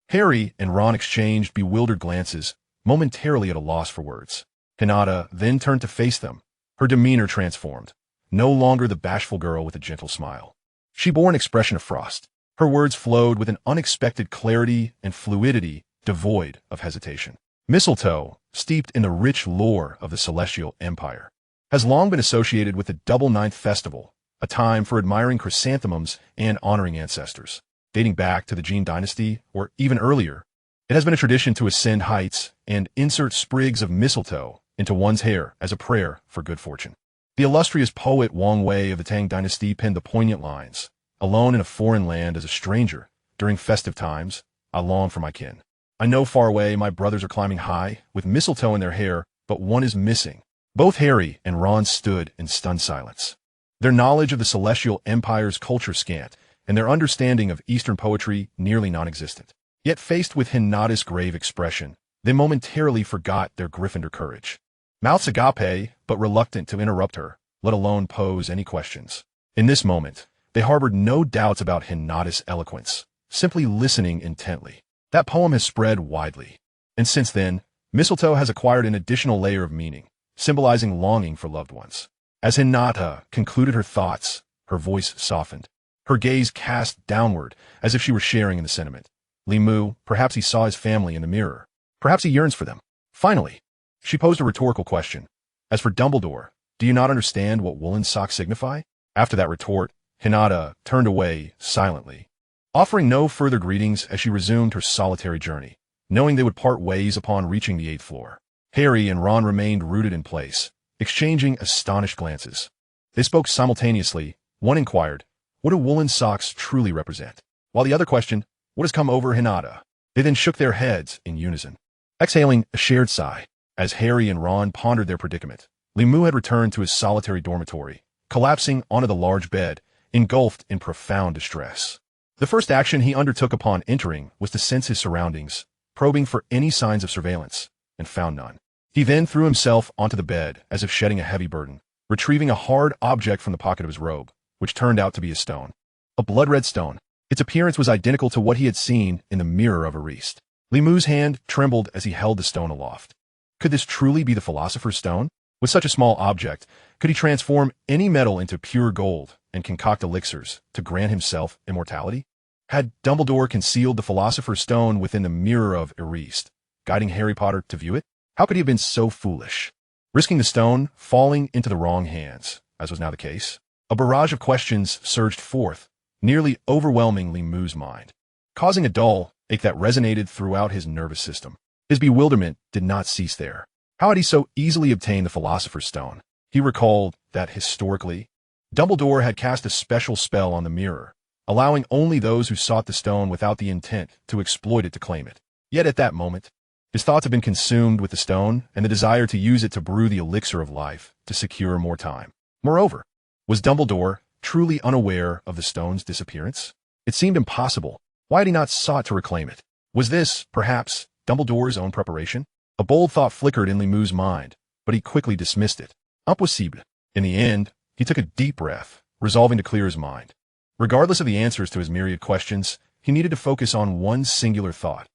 Harry and Ron exchanged bewildered glances, momentarily at a loss for words. Hinata then turned to face them, her demeanor transformed, no longer the bashful girl with a gentle smile. She bore an expression of frost. Her words flowed with an unexpected clarity and fluidity devoid of hesitation. Mistletoe, steeped in the rich lore of the Celestial Empire, has long been associated with the Double Ninth Festival, a time for admiring chrysanthemums and honoring ancestors. Dating back to the Jin Dynasty, or even earlier, it has been a tradition to ascend heights and insert sprigs of mistletoe into one's hair as a prayer for good fortune. The illustrious poet Wang Wei of the Tang Dynasty penned the poignant lines, "Alone in a foreign land as a stranger, during festive times, I long for my kin. I know far away my brothers are climbing high, with mistletoe in their hair, but one is missing." Both Harry and Ron stood in stunned silence, their knowledge of the Celestial Empire's culture scant, and their understanding of Eastern poetry nearly non-existent. Yet faced with Hinata's grave expression, they momentarily forgot their Gryffindor courage. Mouths agape, but reluctant to interrupt her, let alone pose any questions. In this moment, they harbored no doubts about Hinata's eloquence, simply listening intently. That poem has spread widely, and since then, mistletoe has acquired an additional layer of meaning, symbolizing longing for loved ones. As Hinata concluded her thoughts, her voice softened. Her gaze cast downward, as if she were sharing in the sentiment. Limu, perhaps he saw his family in the mirror. Perhaps he yearns for them. Finally, she posed a rhetorical question. As for Dumbledore, do you not understand what woolen socks signify? After that retort, Hinata turned away silently, offering no further greetings as she resumed her solitary journey, knowing they would part ways upon reaching the 8th floor. Harry and Ron remained rooted in place, exchanging astonished glances. They spoke simultaneously. One inquired, "What do woolen socks truly represent?" While the other questioned, "What has come over Hinata?" They then shook their heads in unison, exhaling a shared sigh. As Harry and Ron pondered their predicament, Limu had returned to his solitary dormitory, collapsing onto the large bed, engulfed in profound distress. The first action he undertook upon entering was to sense his surroundings, probing for any signs of surveillance, and found none. He then threw himself onto the bed as if shedding a heavy burden, retrieving a hard object from the pocket of his robe, which turned out to be a stone. A blood-red stone. Its appearance was identical to what he had seen in the mirror of Ariste. Limu's hand trembled as he held the stone aloft. Could this truly be the Philosopher's Stone? With such a small object, could he transform any metal into pure gold and concoct elixirs to grant himself immortality? Had Dumbledore concealed the Philosopher's Stone within the mirror of Ariste, guiding Harry Potter to view it? How could he have been so foolish? Risking the stone falling into the wrong hands, as was now the case, a barrage of questions surged forth, nearly overwhelming Limu's mind, causing a dull ache that resonated throughout his nervous system. His bewilderment did not cease there. How had he so easily obtained the Philosopher's Stone? He recalled that, historically, Dumbledore had cast a special spell on the mirror, allowing only those who sought the stone without the intent to exploit it to claim it. Yet at that moment, his thoughts had been consumed with the stone and the desire to use it to brew the elixir of life to secure more time. Moreover, was Dumbledore truly unaware of the stone's disappearance? It seemed impossible. Why had he not sought to reclaim it? Was this, perhaps, Dumbledore's own preparation? A bold thought flickered in Limu's mind, but he quickly dismissed it. Impossible. In the end, he took a deep breath, resolving to clear his mind. Regardless of the answers to his myriad questions, he needed to focus on one singular thought: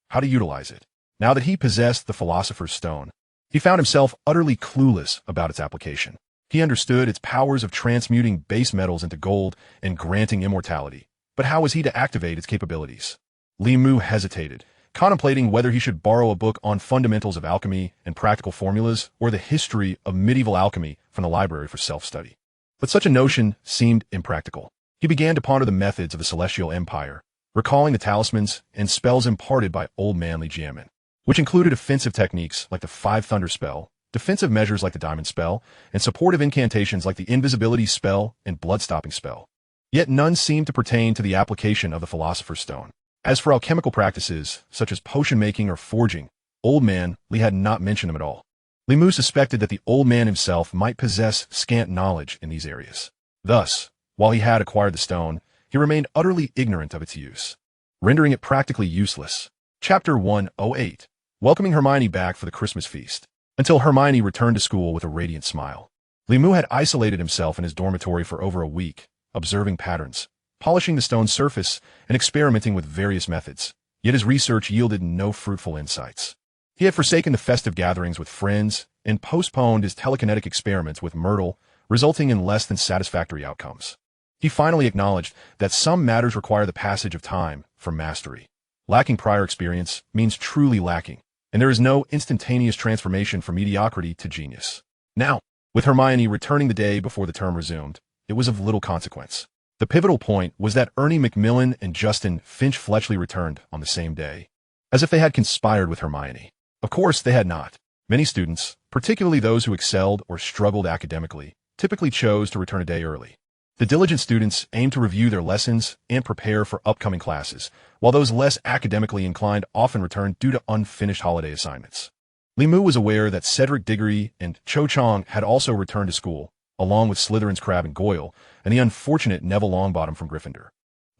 how to utilize it. Now that he possessed the Philosopher's Stone, he found himself utterly clueless about its application. He understood its powers of transmuting base metals into gold and granting immortality, but how was he to activate its capabilities? Limu hesitated, contemplating whether he should borrow a book on fundamentals of alchemy and practical formulas or the history of medieval alchemy from the library for self-study. But such a notion seemed impractical. He began to ponder the methods of the Celestial Empire, recalling the talismans and spells imparted by Old Man Lijiamen, which included offensive techniques like the Five Thunder spell, defensive measures like the diamond spell, and supportive incantations like the invisibility spell and blood-stopping spell. Yet none seemed to pertain to the application of the Philosopher's Stone. As for alchemical practices, such as potion-making or forging, Old Man Lee had not mentioned them at all. Li Mu suspected that the old man himself might possess scant knowledge in these areas. Thus, while he had acquired the stone, he remained utterly ignorant of its use, rendering it practically useless. Chapter 108. Welcoming Hermione back for the Christmas feast. Until Hermione returned to school with a radiant smile. Li Mu had isolated himself in his dormitory for over a week, observing patterns, polishing the stone's surface, and experimenting with various methods. Yet his research yielded no fruitful insights. He had forsaken the festive gatherings with friends and postponed his telekinetic experiments with Myrtle, resulting in less than satisfactory outcomes. He finally acknowledged that some matters require the passage of time for mastery. Lacking prior experience means truly lacking, and there is no instantaneous transformation from mediocrity to genius. Now, with Hermione returning the day before the term resumed, it was of little consequence. The pivotal point was that Ernie Macmillan and Justin Finch-Fletchley returned on the same day, as if they had conspired with Hermione. Of course, they had not. Many students, particularly those who excelled or struggled academically, typically chose to return a day early. The diligent students aimed to review their lessons and prepare for upcoming classes, while those less academically inclined often returned due to unfinished holiday assignments. Li Mu was aware that Cedric Diggory and Cho Chang had also returned to school, along with Slytherin's Crabbe and Goyle, and the unfortunate Neville Longbottom from Gryffindor.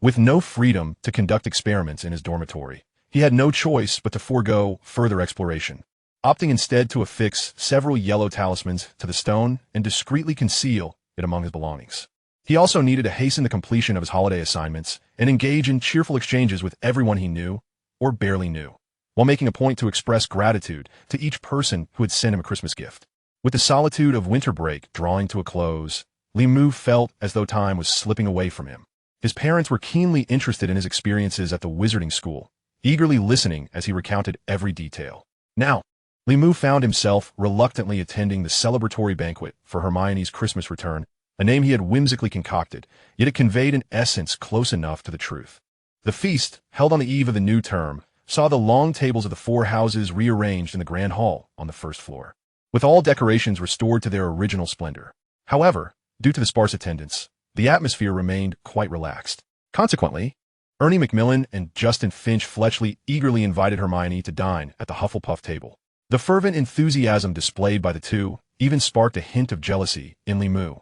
With no freedom to conduct experiments in his dormitory, he had no choice but to forego further exploration, opting instead to affix several yellow talismans to the stone and discreetly conceal it among his belongings. He also needed to hasten the completion of his holiday assignments and engage in cheerful exchanges with everyone he knew or barely knew, while making a point to express gratitude to each person who had sent him a Christmas gift. With the solitude of winter break drawing to a close, Li Mu felt as though time was slipping away from him. His parents were keenly interested in his experiences at the wizarding school, eagerly listening as he recounted every detail. Now, Li Mu found himself reluctantly attending the celebratory banquet for Hermione's Christmas return, a name he had whimsically concocted, yet it conveyed an essence close enough to the truth. The feast, held on the eve of the new term, saw the long tables of the four houses rearranged in the grand hall on the first floor, with all decorations restored to their original splendor. However, due to the sparse attendance, the atmosphere remained quite relaxed. Consequently, Ernie Macmillan and Justin Finch-Fletchley eagerly invited Hermione to dine at the Hufflepuff table. The fervent enthusiasm displayed by the two even sparked a hint of jealousy in Li Mu,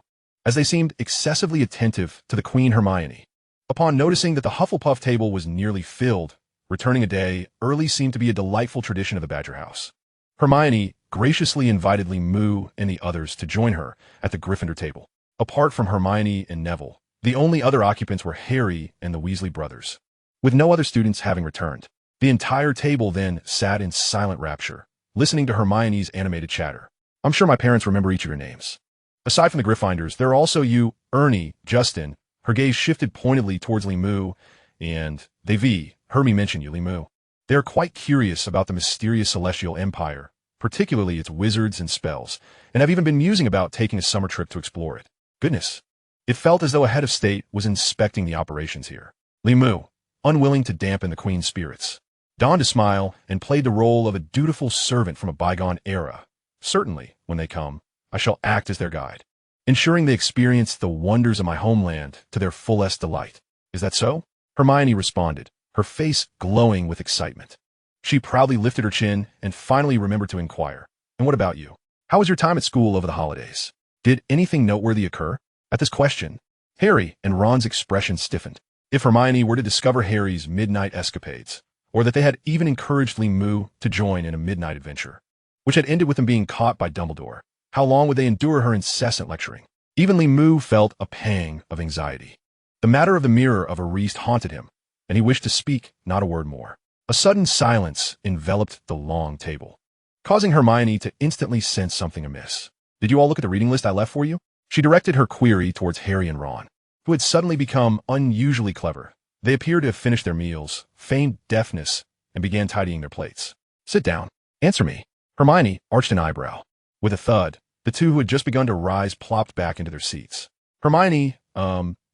as they seemed excessively attentive to the Queen Hermione. Upon noticing that the Hufflepuff table was nearly filled, returning a day early seemed to be a delightful tradition of the Badger House. Hermione graciously invited Li Mu and the others to join her at the Gryffindor table. Apart from Hermione and Neville, the only other occupants were Harry and the Weasley brothers. With no other students having returned, the entire table then sat in silent rapture, listening to Hermione's animated chatter. I'm sure my parents remember each of your names. Aside from the Gryffindors, there are also you, Ernie, Justin. Her gaze shifted pointedly towards Li Mu, and Hermie mentioned you, Li Mu. They are quite curious about the mysterious celestial empire, particularly its wizards and spells, and have even been musing about taking a summer trip to explore it. Goodness. It felt as though a head of state was inspecting the operations here. Li Mu, unwilling to dampen the Queen's spirits, donned a smile and played the role of a dutiful servant from a bygone era. Certainly, when they come, I shall act as their guide, ensuring they experience the wonders of my homeland to their fullest delight. Is that so? Hermione responded, her face glowing with excitement. She proudly lifted her chin and finally remembered to inquire, and what about you? How was your time at school over the holidays? Did anything noteworthy occur? At this question, Harry and Ron's expression stiffened. If Hermione were to discover Harry's midnight escapades, or that they had even encouraged Li Mu to join in a midnight adventure, which had ended with him being caught by Dumbledore, how long would they endure her incessant lecturing? Even Li Mu felt a pang of anxiety. The matter of the mirror of Ariste haunted him, and he wished to speak not a word more. A sudden silence enveloped the long table, causing Hermione to instantly sense something amiss. Did you all look at the reading list I left for you? She directed her query towards Harry and Ron, who had suddenly become unusually clever. They appeared to have finished their meals, feigned deafness, and began tidying their plates. Sit down. Answer me. Hermione arched an eyebrow. With a thud, the two who had just begun to rise plopped back into their seats. Hermione,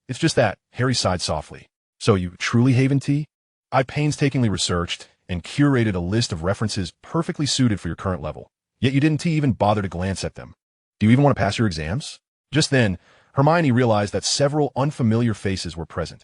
it's just that, Harry sighed softly. So you truly haven tea? I painstakingly researched and curated a list of references perfectly suited for your current level. yet you didn't even bother to glance at them. Do you even want to pass your exams? Just then, Hermione realized that several unfamiliar faces were present.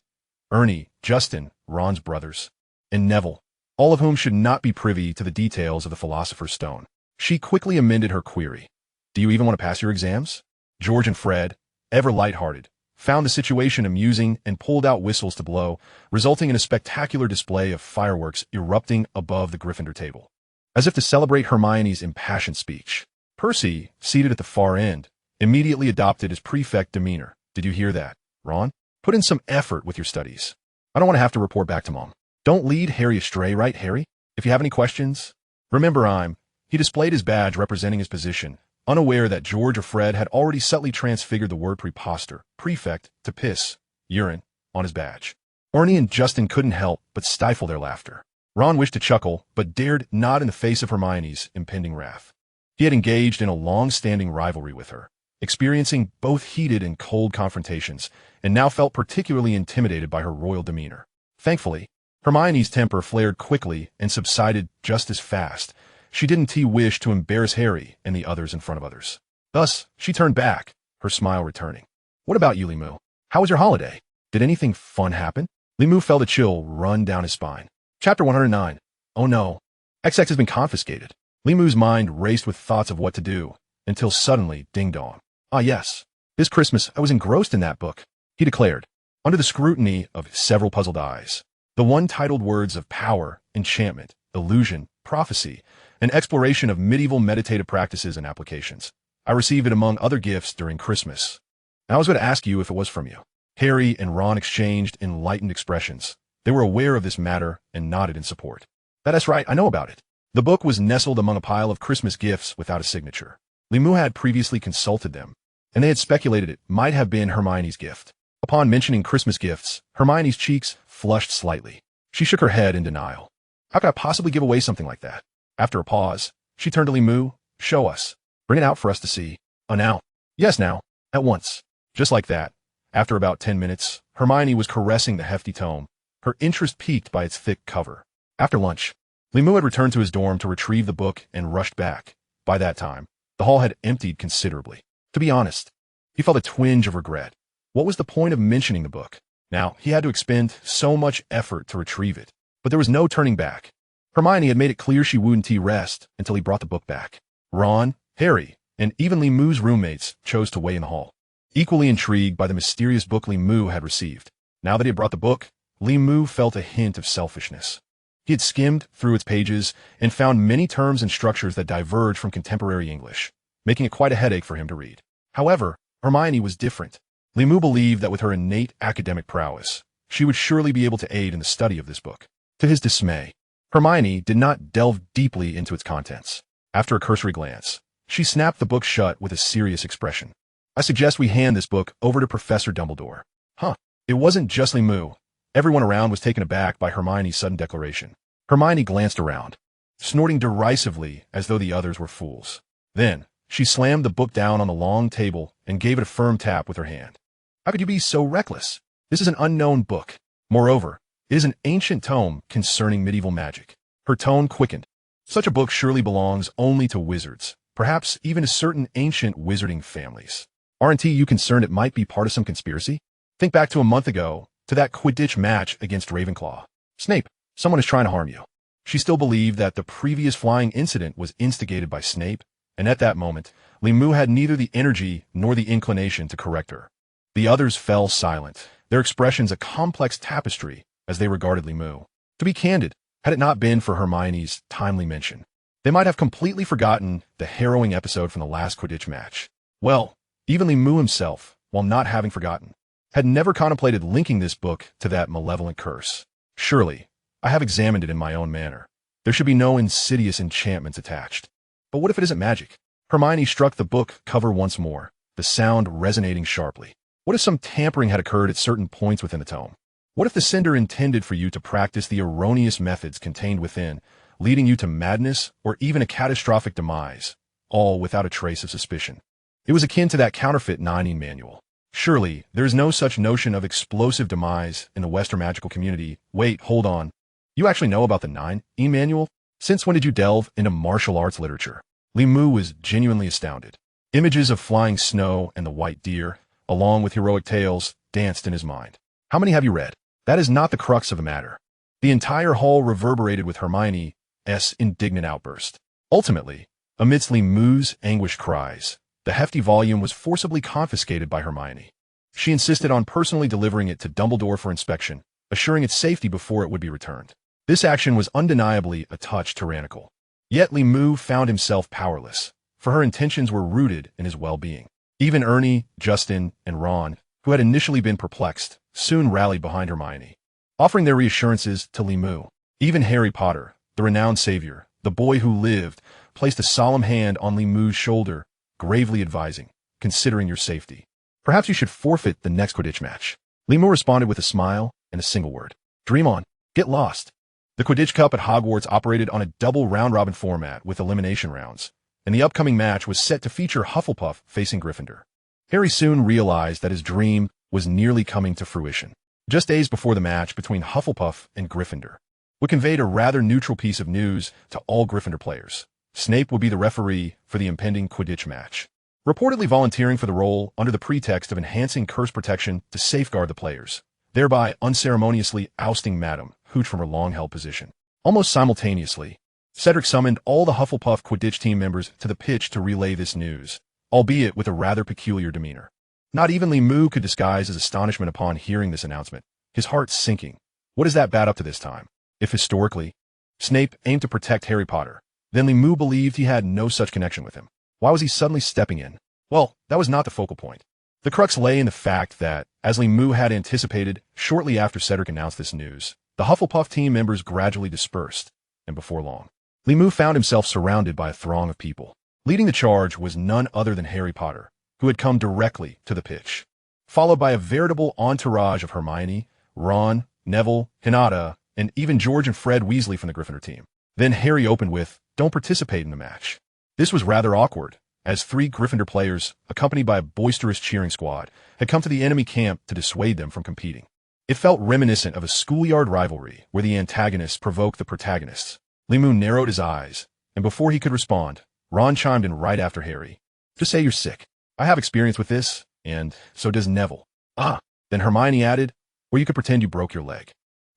Ernie, Justin, Ron's brothers, and Neville, all of whom should not be privy to the details of the Philosopher's Stone. She quickly amended her query. Do you even want to pass your exams? George and Fred, ever lighthearted, found the situation amusing and pulled out whistles to blow, resulting in a spectacular display of fireworks erupting above the Gryffindor table. As if to celebrate Hermione's impassioned speech, Percy, seated at the far end, immediately adopted his prefect demeanor. Did you hear that, Ron? Put in some effort with your studies. I don't want to have to report back to Mom. Don't lead Harry astray, right, Harry? If you have any questions, remember He displayed his badge representing his position, unaware that George or Fred had already subtly transfigured the word prefect, to piss, urine, on his badge. Ernie and Justin couldn't help but stifle their laughter. Ron wished to chuckle, but dared not in the face of Hermione's impending wrath. He had engaged in a long-standing rivalry with her, experiencing both heated and cold confrontations, and now felt particularly intimidated by her royal demeanor. Thankfully, Hermione's temper flared quickly and subsided just as fast. She didn't wish to embarrass Harry and the others in front of others. Thus, she turned back, her smile returning. What about you, Limu? How was your holiday? Did anything fun happen? Limu felt a chill run down his spine. Chapter 109. Oh no. XX has been confiscated. Limu's mind raced with thoughts of what to do, until suddenly, ding-dong. Ah yes, this Christmas I was engrossed in that book, he declared, under the scrutiny of several puzzled eyes. The one-titled words of power, enchantment, illusion, prophecy, and exploration of medieval meditative practices and applications. I received it among other gifts during Christmas. I was going to ask you if it was from you. Harry and Ron exchanged enlightened expressions. They were aware of this matter and nodded in support. That's right, I know about it. The book was nestled among a pile of Christmas gifts without a signature. Limu had previously consulted them, and they had speculated it might have been Hermione's gift. Upon mentioning Christmas gifts, Hermione's cheeks flushed slightly. She shook her head in denial. How could I possibly give away something like that? After a pause, she turned to Limu. Show us. Bring it out for us to see. Oh, now. Yes, now. At once. Just like that. After about 10 minutes, Hermione was caressing the hefty tome, her interest piqued by its thick cover. After lunch, Limu had returned to his dorm to retrieve the book and rushed back. By that time, the hall had emptied considerably. To be honest, he felt a twinge of regret. What was the point of mentioning the book? Now, he had to expend so much effort to retrieve it, but there was no turning back. Hermione had made it clear she wouldn't rest until he brought the book back. Ron, Harry, and even Limu's roommates chose to wait in the hall, equally intrigued by the mysterious book Limu had received. Now that he had brought the book, Limu felt a hint of selfishness. He had skimmed through its pages and found many terms and structures that diverged from contemporary English, making it quite a headache for him to read. However, Hermione was different. Limu believed that with her innate academic prowess, she would surely be able to aid in the study of this book. To his dismay, Hermione did not delve deeply into its contents. After a cursory glance, she snapped the book shut with a serious expression. I suggest we hand this book over to Professor Dumbledore. Huh. It wasn't just Limu. Everyone around was taken aback by Hermione's sudden declaration. Hermione glanced around, snorting derisively as though the others were fools. Then, she slammed the book down on the long table and gave it a firm tap with her hand. How could you be so reckless? This is an unknown book. Moreover, it is an ancient tome concerning medieval magic. Her tone quickened. Such a book surely belongs only to wizards, perhaps even to certain ancient wizarding families. Aren't you concerned it might be part of some conspiracy? Think back to a month ago, to that Quidditch match against Ravenclaw. Snape, someone is trying to harm you. She still believed that the previous flying incident was instigated by Snape, and at that moment, Limu had neither the energy nor the inclination to correct her. The others fell silent, their expressions a complex tapestry as they regarded Limu. To be candid, had it not been for Hermione's timely mention, they might have completely forgotten the harrowing episode from the last Quidditch match. Well, even Limu himself, while not having forgotten, had never contemplated linking this book to that malevolent curse. Surely, I have examined it in my own manner. There should be no insidious enchantments attached. But what if it isn't magic? Hermione struck the book cover once more, the sound resonating sharply. What if some tampering had occurred at certain points within the tome? What if the sender intended for you to practice the erroneous methods contained within, leading you to madness or even a catastrophic demise, all without a trace of suspicion? It was akin to that counterfeit 9e manual. Surely, there is no such notion of explosive demise in the Western magical community. Wait, hold on. You actually know about the 9e manual? Since when did you delve into martial arts literature? Li Mu was genuinely astounded. Images of flying snow and the white deer, along with heroic tales, danced in his mind. How many have you read? That is not the crux of the matter. The entire hall reverberated with Hermione's indignant outburst. Ultimately, amidst Li Mu's anguished cries, the hefty volume was forcibly confiscated by Hermione. She insisted on personally delivering it to Dumbledore for inspection, assuring its safety before it would be returned. This action was undeniably a touch tyrannical. Yet Li Mu found himself powerless, for her intentions were rooted in his well-being. Even Ernie, Justin, and Ron, who had initially been perplexed, soon rallied behind Hermione, offering their reassurances to Li Mu. Even Harry Potter, the renowned savior, the boy who lived, placed a solemn hand on Li Mu's shoulder, gravely advising, "Considering your safety, perhaps you should forfeit the next Quidditch match." Li Mu responded with a smile and a single word: "Dream on. Get lost." The Quidditch Cup at Hogwarts operated on a double round-robin format with elimination rounds, and the upcoming match was set to feature Hufflepuff facing Gryffindor. Harry soon realized that his dream was nearly coming to fruition. Just days before the match between Hufflepuff and Gryffindor, what conveyed a rather neutral piece of news to all Gryffindor players: Snape would be the referee for the impending Quidditch match, reportedly volunteering for the role under the pretext of enhancing curse protection to safeguard the players, thereby unceremoniously ousting Madame Hooch from her long-held position. Almost simultaneously, Cedric summoned all the Hufflepuff Quidditch team members to the pitch to relay this news, albeit with a rather peculiar demeanor. Not even Li Mu could disguise his astonishment upon hearing this announcement, his heart sinking. What is that bad up to this time? If historically, Snape aimed to protect Harry Potter, then Li Mu believed he had no such connection with him. Why was he suddenly stepping in? Well, that was not the focal point. The crux lay in the fact that, as Li Mu had anticipated, shortly after Cedric announced this news, the Hufflepuff team members gradually dispersed, and before long, Li Mu found himself surrounded by a throng of people. Leading the charge was none other than Harry Potter, who had come directly to the pitch, followed by a veritable entourage of Hermione, Ron, Neville, Hinata, and even George and Fred Weasley from the Gryffindor team. Then Harry opened with, "Don't participate in the match." This was rather awkward, as 3 Gryffindor players, accompanied by a boisterous cheering squad, had come to the enemy camp to dissuade them from competing. It felt reminiscent of a schoolyard rivalry where the antagonists provoked the protagonists. Li Mu narrowed his eyes, and before he could respond, Ron chimed in right after Harry. "Just say you're sick. I have experience with this, and so does Neville." "Ah." Then Hermione added, "Or you could pretend you broke your leg.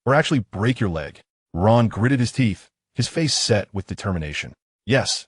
Or actually break your leg." Ron gritted his teeth, his face set with determination. Yes,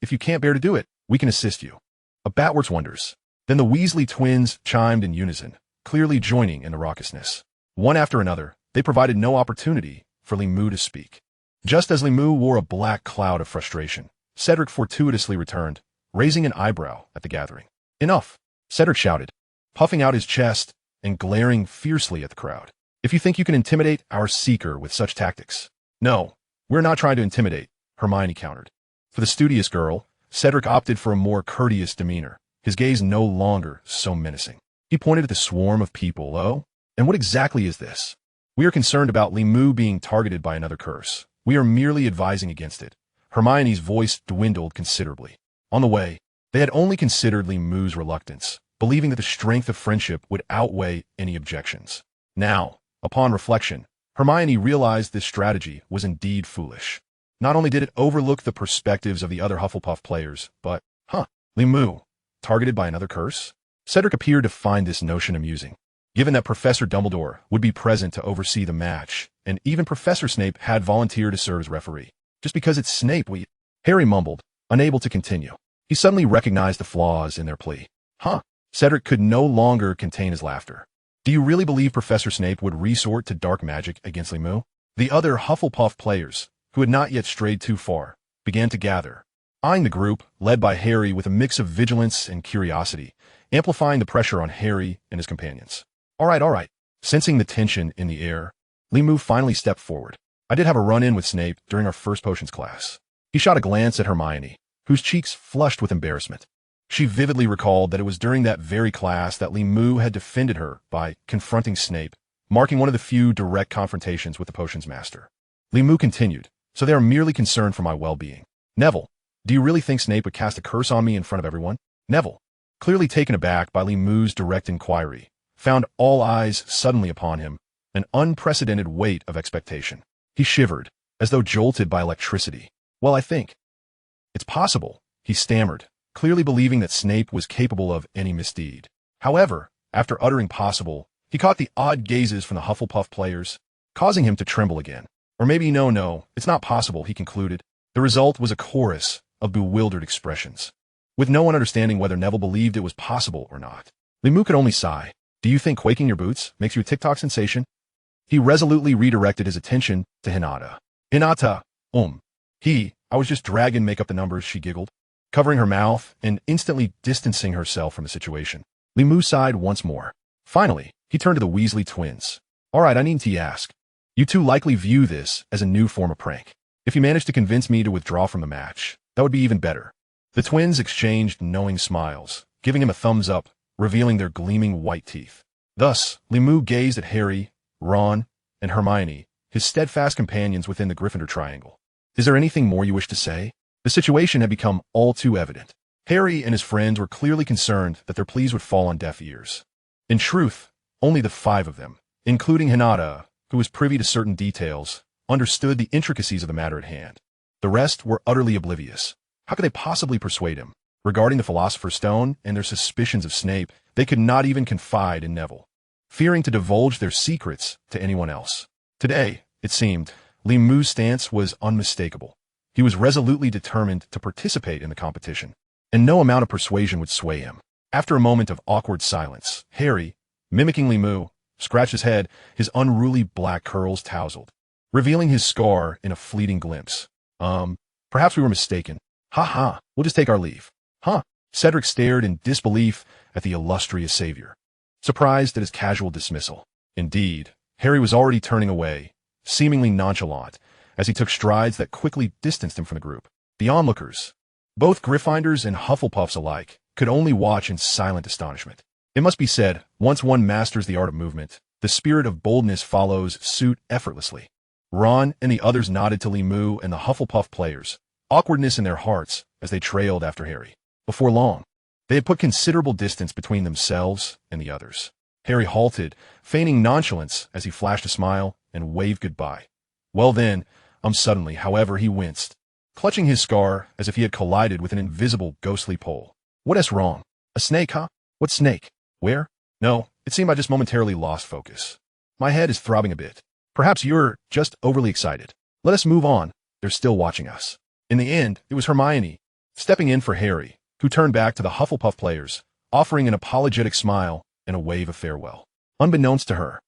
if you can't bear to do it, we can assist you." A bat works wonders. Then the Weasley twins chimed in unison, clearly joining in the raucousness. One after another, they provided no opportunity for Li Mu to speak. Just as Li Mu wore a black cloud of frustration, Cedric fortuitously returned, raising an eyebrow at the gathering. "Enough," Cedric shouted, puffing out his chest and glaring fiercely at the crowd. "If you think you can intimidate our seeker with such tactics." "No, we're not trying to intimidate," Hermione countered. For the studious girl, Cedric opted for a more courteous demeanor, his gaze no longer so menacing. He pointed at the swarm of people. "Oh, and what exactly is this?" "We are concerned about Li Mu being targeted by another curse. We are merely advising against it." Hermione's voice dwindled considerably. On the way, they had only considered Li Mu's reluctance, believing that the strength of friendship would outweigh any objections. Now, upon reflection, Hermione realized this strategy was indeed foolish. Not only did it overlook the perspectives of the other Hufflepuff players, but, Li Mu, targeted by another curse? Cedric appeared to find this notion amusing, given that Professor Dumbledore would be present to oversee the match, and even Professor Snape had volunteered to serve as referee. "Just because it's Snape, Harry mumbled, unable to continue. He suddenly recognized the flaws in their plea. Cedric could no longer contain his laughter. "Do you really believe Professor Snape would resort to dark magic against Li Mu?" The other Hufflepuff players, who had not yet strayed too far, began to gather, eyeing the group, led by Harry with a mix of vigilance and curiosity, amplifying the pressure on Harry and his companions. All right. Sensing the tension in the air, Li Mu finally stepped forward. "I did have a run-in with Snape during our first potions class." He shot a glance at Hermione, whose cheeks flushed with embarrassment. She vividly recalled that it was during that very class that Li Mu had defended her by confronting Snape, marking one of the few direct confrontations with the potions master. Li Mu continued, "So they are merely concerned for my well-being. Neville, do you really think Snape would cast a curse on me in front of everyone?" Neville, clearly taken aback by Li Mu's direct inquiry, found all eyes suddenly upon him, an unprecedented weight of expectation. He shivered, as though jolted by electricity. "Well, I think it's possible," he stammered, clearly believing that Snape was capable of any misdeed. However, after uttering possible, he caught the odd gazes from the Hufflepuff players, causing him to tremble again. Or maybe no, it's not possible, he concluded. The result was a chorus of bewildered expressions, with no one understanding whether Neville believed it was possible or not. Limu could only sigh. Do you think quaking your boots makes you a TikTok sensation? He resolutely redirected his attention to Hinata. Hinata, I was just dragging make up the numbers, she giggled, covering her mouth and instantly distancing herself from the situation. Limu sighed once more. Finally, he turned to the Weasley twins. All right, I need to ask. You two likely view this as a new form of prank. If you manage to convince me to withdraw from the match, that would be even better. The twins exchanged knowing smiles, giving him a thumbs up, revealing their gleaming white teeth. Thus, Limu gazed at Harry, Ron, and Hermione, his steadfast companions within the Gryffindor triangle. Is there anything more you wish to say? The situation had become all too evident. Harry and his friends were clearly concerned that their pleas would fall on deaf ears. In truth, only the 5 of them, including Hinata, who was privy to certain details, understood the intricacies of the matter at hand. The rest were utterly oblivious. How could they possibly persuade him? Regarding the Philosopher's Stone and their suspicions of Snape, they could not even confide in Neville, fearing to divulge their secrets to anyone else. Today, it seemed, Limu's stance was unmistakable. He was resolutely determined to participate in the competition, and no amount of persuasion would sway him. After a moment of awkward silence, Harry, mimicking Limu, scratched his head, his unruly black curls tousled, revealing his scar in a fleeting glimpse. Perhaps we were mistaken. We'll just take our leave. Cedric stared in disbelief at the illustrious savior, surprised at his casual dismissal. Indeed, Harry was already turning away, seemingly nonchalant, as he took strides that quickly distanced him from the group. The onlookers, both Gryffindors and Hufflepuffs alike, could only watch in silent astonishment. It must be said, once one masters the art of movement, the spirit of boldness follows suit effortlessly. Ron and the others nodded to Limu and the Hufflepuff players, awkwardness in their hearts as they trailed after Harry. Before long, they had put considerable distance between themselves and the others. Harry halted, feigning nonchalance as he flashed a smile and waved goodbye. Well then, suddenly, however, he winced, clutching his scar as if he had collided with an invisible ghostly pole. What's wrong? A snake, huh? What snake? Where? No, it seemed I just momentarily lost focus. My head is throbbing a bit. Perhaps you're just overly excited. Let us move on. They're still watching us. In the end, it was Hermione, stepping in for Harry, who turned back to the Hufflepuff players, offering an apologetic smile and a wave of farewell. Unbeknownst to her,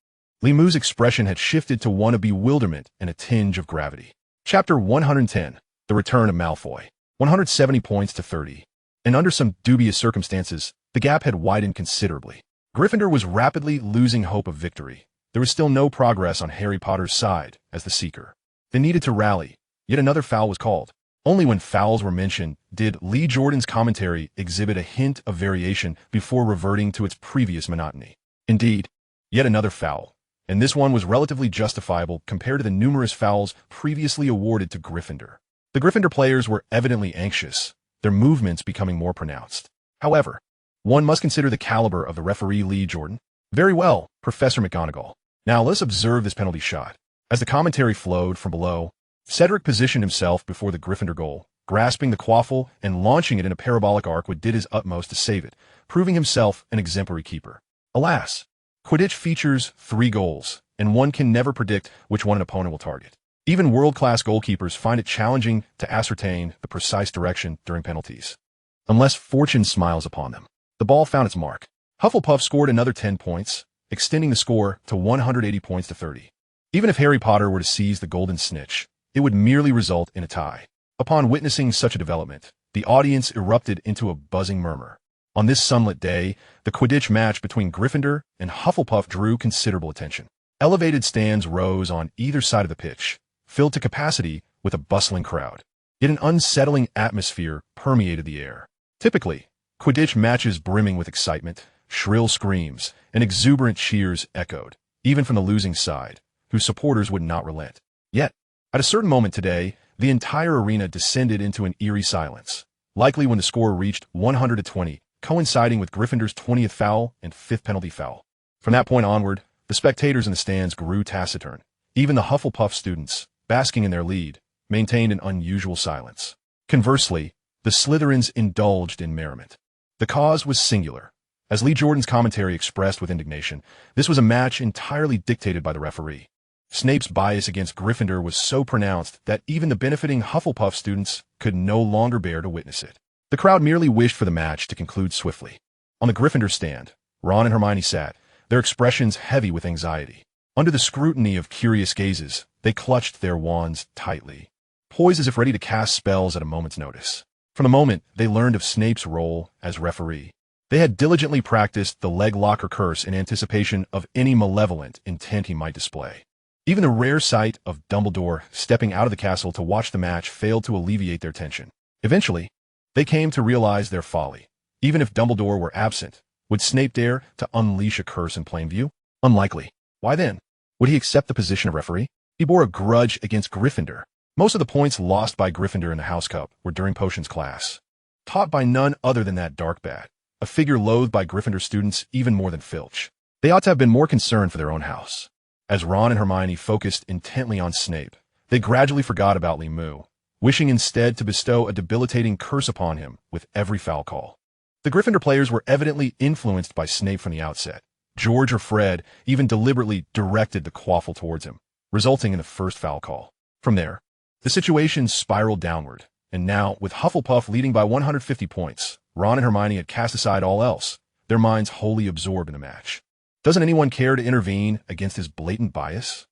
Limu's expression had shifted to one of bewilderment and a tinge of gravity. Chapter 110, The Return of Malfoy. 170 points to 30. And under some dubious circumstances, the gap had widened considerably. Gryffindor was rapidly losing hope of victory. There was still no progress on Harry Potter's side as the Seeker. They needed to rally. Yet another foul was called. Only when fouls were mentioned did Lee Jordan's commentary exhibit a hint of variation before reverting to its previous monotony. Indeed, yet another foul, and this one was relatively justifiable compared to the numerous fouls previously awarded to Gryffindor. The Gryffindor players were evidently anxious, their movements becoming more pronounced. However, one must consider the caliber of the referee Lee Jordan. Very well, Professor McGonagall. Now let's observe this penalty shot. As the commentary flowed from below, Cedric positioned himself before the Gryffindor goal, grasping the quaffle and launching it in a parabolic arc which did his utmost to save it, proving himself an exemplary keeper. Alas, Quidditch features 3 goals, and one can never predict which one an opponent will target. Even world-class goalkeepers find it challenging to ascertain the precise direction during penalties, unless fortune smiles upon them. The ball found its mark. Hufflepuff scored another 10 points, extending the score to 180 points to 30. Even if Harry Potter were to seize the golden snitch, it would merely result in a tie. Upon witnessing such a development, the audience erupted into a buzzing murmur. On this sunlit day, the Quidditch match between Gryffindor and Hufflepuff drew considerable attention. Elevated stands rose on either side of the pitch, filled to capacity with a bustling crowd. Yet an unsettling atmosphere permeated the air. Typically, Quidditch matches brimming with excitement, shrill screams, and exuberant cheers echoed, even from the losing side, whose supporters would not relent. Yet, at a certain moment today, the entire arena descended into an eerie silence, likely when the score reached 120, coinciding with Gryffindor's 20th foul and 5th penalty foul. From that point onward, the spectators in the stands grew taciturn. Even the Hufflepuff students, basking in their lead, maintained an unusual silence. Conversely, the Slytherins indulged in merriment. The cause was singular. As Lee Jordan's commentary expressed with indignation, this was a match entirely dictated by the referee. Snape's bias against Gryffindor was so pronounced that even the benefiting Hufflepuff students could no longer bear to witness it. The crowd merely wished for the match to conclude swiftly. On the Gryffindor stand, Ron and Hermione sat, their expressions heavy with anxiety. Under the scrutiny of curious gazes, they clutched their wands tightly, poised as if ready to cast spells at a moment's notice. From the moment they learned of Snape's role as referee, they had diligently practiced the leg locker curse in anticipation of any malevolent intent he might display. Even the rare sight of Dumbledore stepping out of the castle to watch the match failed to alleviate their tension. Eventually, they came to realize their folly. Even if Dumbledore were absent, would Snape dare to unleash a curse in plain view? Unlikely. Why then? Would he accept the position of referee? He bore a grudge against Gryffindor. Most of the points lost by Gryffindor in the House Cup were during potions class, taught by none other than that dark bat, a figure loathed by Gryffindor students even more than Filch. They ought to have been more concerned for their own house. As Ron and Hermione focused intently on Snape, they gradually forgot about Lee Moo, wishing instead to bestow a debilitating curse upon him with every foul call. The Gryffindor players were evidently influenced by Snape from the outset. George or Fred even deliberately directed the quaffle towards him, resulting in the first foul call. From there, the situation spiraled downward, and now, with Hufflepuff leading by 150 points, Ron and Hermione had cast aside all else, their minds wholly absorbed in the match. Doesn't anyone care to intervene against his blatant bias?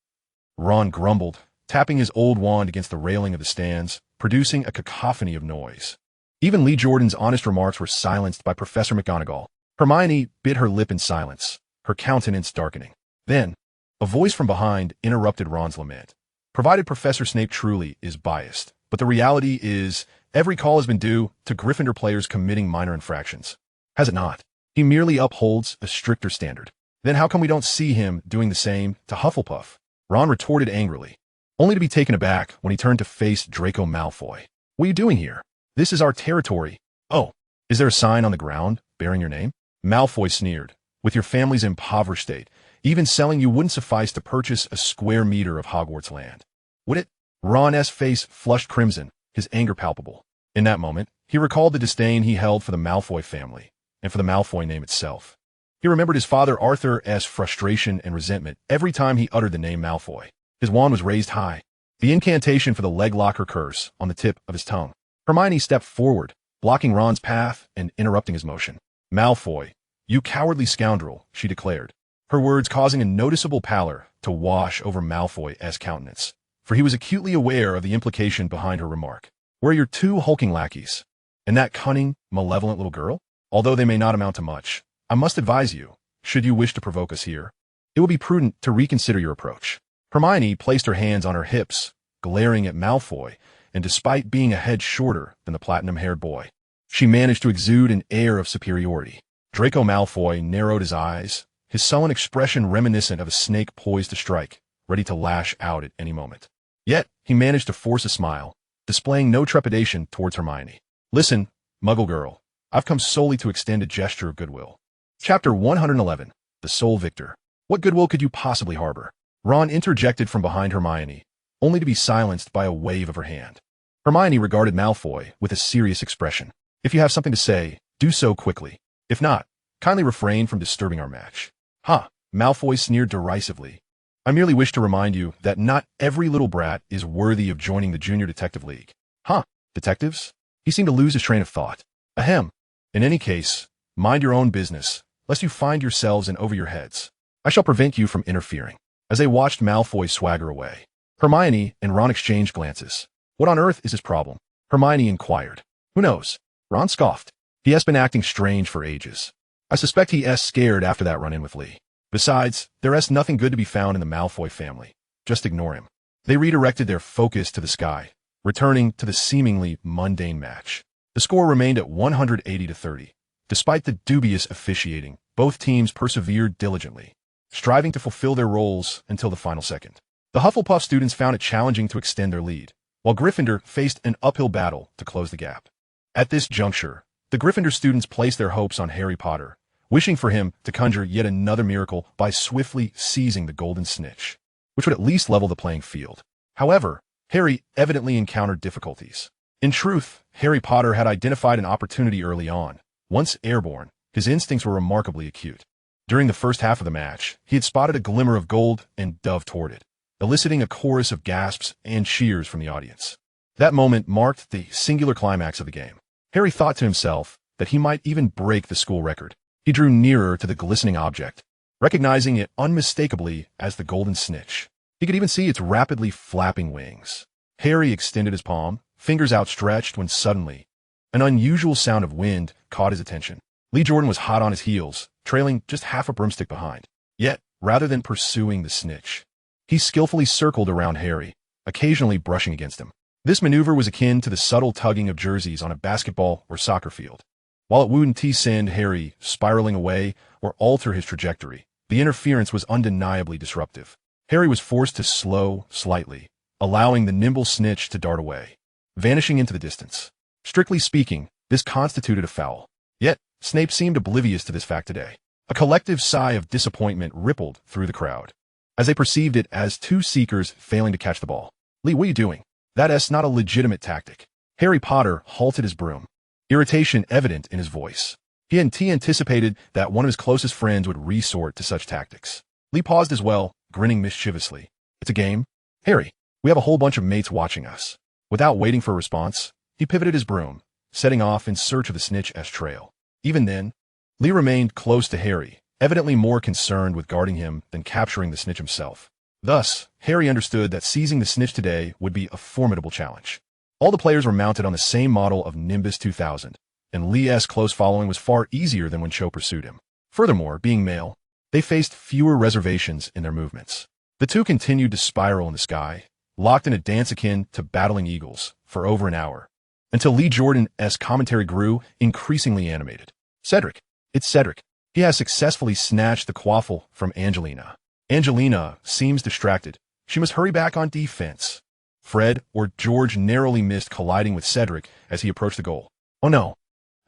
Ron grumbled, tapping his old wand against the railing of the stands, producing a cacophony of noise. Even Lee Jordan's honest remarks were silenced by Professor McGonagall. Hermione bit her lip in silence, her countenance darkening. Then, a voice from behind interrupted Ron's lament. Provided Professor Snape truly is biased, but the reality is, every call has been due to Gryffindor players committing minor infractions. Has it not? He merely upholds a stricter standard. Then how come we don't see him doing the same to Hufflepuff? Ron retorted angrily, only to be taken aback when he turned to face Draco Malfoy. What are you doing here? This is our territory. Oh, is there a sign on the ground bearing your name? Malfoy sneered. With your family's impoverished state, even selling you wouldn't suffice to purchase a square meter of Hogwarts land. Would it? Ron's face flushed crimson, his anger palpable. In that moment, he recalled the disdain he held for the Malfoy family, and for the Malfoy name itself. He remembered his father Arthur's frustration and resentment every time he uttered the name Malfoy. His wand was raised high, the incantation for the leg locker curse on the tip of his tongue. Hermione stepped forward, blocking Ron's path and interrupting his motion. Malfoy, you cowardly scoundrel, she declared, her words causing a noticeable pallor to wash over Malfoy's countenance, for he was acutely aware of the implication behind her remark. Where are your two hulking lackeys? And that cunning, malevolent little girl? Although they may not amount to much, I must advise you, should you wish to provoke us here, it will be prudent to reconsider your approach. Hermione placed her hands on her hips, glaring at Malfoy, and despite being a head shorter than the platinum-haired boy, she managed to exude an air of superiority. Draco Malfoy narrowed his eyes, his sullen expression reminiscent of a snake poised to strike, ready to lash out at any moment. Yet, he managed to force a smile, displaying no trepidation towards Hermione. Listen, Muggle girl, I've come solely to extend a gesture of goodwill. Chapter 111, The Soul Victor. What goodwill could you possibly harbor? Ron interjected from behind Hermione, only to be silenced by a wave of her hand. Hermione regarded Malfoy with a serious expression. If you have something to say, do so quickly. If not, kindly refrain from disturbing our match. Ha! Malfoy sneered derisively. I merely wish to remind you that not every little brat is worthy of joining the Junior Detective League. Huh? Detectives? He seemed to lose his train of thought. Ahem. In any case, mind your own business, lest you find yourselves in over your heads. I shall prevent you from interfering. As they watched Malfoy swagger away, Hermione and Ron exchanged glances. What on earth is his problem? Hermione inquired. Who knows? Ron scoffed. He has been acting strange for ages. I suspect he's scared after that run-in with Lee. Besides, there's nothing good to be found in the Malfoy family. Just ignore him. They redirected their focus to the sky, returning to the seemingly mundane match. The score remained at 180-30. Despite the dubious officiating, both teams persevered diligently, striving to fulfill their roles until the final second. The Hufflepuff students found it challenging to extend their lead, while Gryffindor faced an uphill battle to close the gap. At this juncture, the Gryffindor students placed their hopes on Harry Potter, wishing for him to conjure yet another miracle by swiftly seizing the golden snitch, which would at least level the playing field. However, Harry evidently encountered difficulties. In truth, Harry Potter had identified an opportunity early on. Once airborne, his instincts were remarkably acute. During the first half of the match, he had spotted a glimmer of gold and dove toward it, eliciting a chorus of gasps and cheers from the audience. That moment marked the singular climax of the game. Harry thought to himself that he might even break the school record. He drew nearer to the glistening object, recognizing it unmistakably as the golden snitch. He could even see its rapidly flapping wings. Harry extended his palm, fingers outstretched, when suddenly, an unusual sound of wind caught his attention. Lee Jordan was hot on his heels, trailing just half a broomstick behind. Yet, rather than pursuing the snitch, he skillfully circled around Harry, occasionally brushing against him. This maneuver was akin to the subtle tugging of jerseys on a basketball or soccer field. While it wouldn't send Harry spiraling away or alter his trajectory, the interference was undeniably disruptive. Harry was forced to slow slightly, allowing the nimble snitch to dart away, vanishing into the distance. Strictly speaking, this constituted a foul. Yet, Snape seemed oblivious to this fact today. A collective sigh of disappointment rippled through the crowd, as they perceived it as two seekers failing to catch the ball. "Lee, what are you doing? That's not a legitimate tactic." Harry Potter halted his broom, irritation evident in his voice. He anticipated that one of his closest friends would resort to such tactics. Lee paused as well, grinning mischievously. "It's a game? Harry, we have a whole bunch of mates watching us." Without waiting for a response, he pivoted his broom, setting off in search of the snitch's trail. Even then, Lee remained close to Harry, evidently more concerned with guarding him than capturing the snitch himself. Thus, Harry understood that seizing the snitch today would be a formidable challenge. All the players were mounted on the same model of Nimbus 2000, and Lee's close following was far easier than when Cho pursued him. Furthermore, being male, they faced fewer reservations in their movements. The two continued to spiral in the sky, locked in a dance akin to battling eagles, for over an hour, until Lee Jordan's commentary grew increasingly animated. "Cedric, it's Cedric. He has successfully snatched the quaffle from Angelina. Angelina seems distracted. She must hurry back on defense." Fred or George narrowly missed colliding with Cedric as he approached the goal. "Oh no."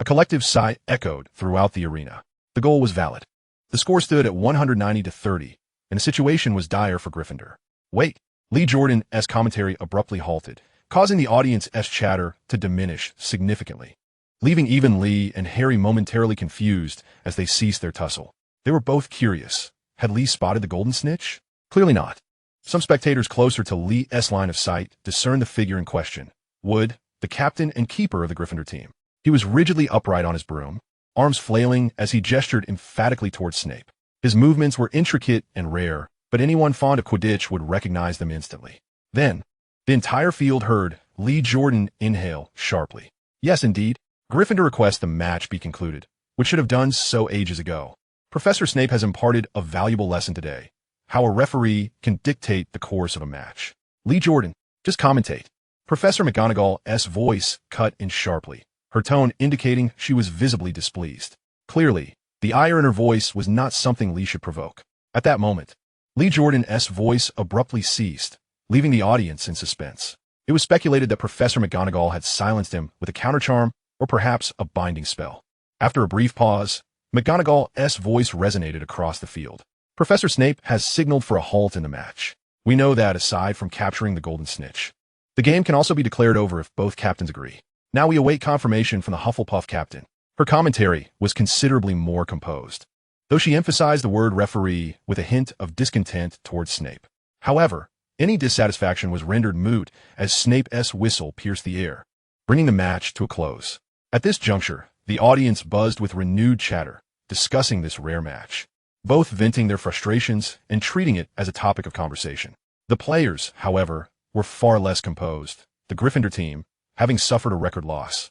A collective sigh echoed throughout the arena. The goal was valid. The score stood at 190-30, and the situation was dire for Gryffindor. "Wait." Lee Jordan's commentary abruptly halted, causing the audience's chatter to diminish significantly, leaving even Lee and Harry momentarily confused as they ceased their tussle. They were both curious. Had Lee spotted the golden snitch? Clearly not. Some spectators closer to Lee's line of sight discerned the figure in question. Wood, the captain and keeper of the Gryffindor team. He was rigidly upright on his broom, arms flailing as he gestured emphatically towards Snape. His movements were intricate and rare, but anyone fond of Quidditch would recognize them instantly. Then, the entire field heard Lee Jordan inhale sharply. Yes, indeed, Gryffindor requests the match be concluded, which should have done so ages ago. Professor Snape has imparted a valuable lesson today, how a referee can dictate the course of a match. Lee Jordan, just commentate. Professor McGonagall's voice cut in sharply, her tone indicating she was visibly displeased. Clearly, the ire in her voice was not something Lee should provoke. At that moment, Lee Jordan's voice abruptly ceased, leaving the audience in suspense. It was speculated that Professor McGonagall had silenced him with a countercharm or perhaps a binding spell. After a brief pause, McGonagall's voice resonated across the field. "Professor Snape has signaled for a halt in the match. We know that aside from capturing the golden snitch, the game can also be declared over if both captains agree. Now we await confirmation from the Hufflepuff captain." Her commentary was considerably more composed, though she emphasized the word referee with a hint of discontent towards Snape. However, any dissatisfaction was rendered moot as Snape's whistle pierced the air, bringing the match to a close. At this juncture, the audience buzzed with renewed chatter, discussing this rare match, both venting their frustrations and treating it as a topic of conversation. The players, however, were far less composed. The Gryffindor team, having suffered a record loss,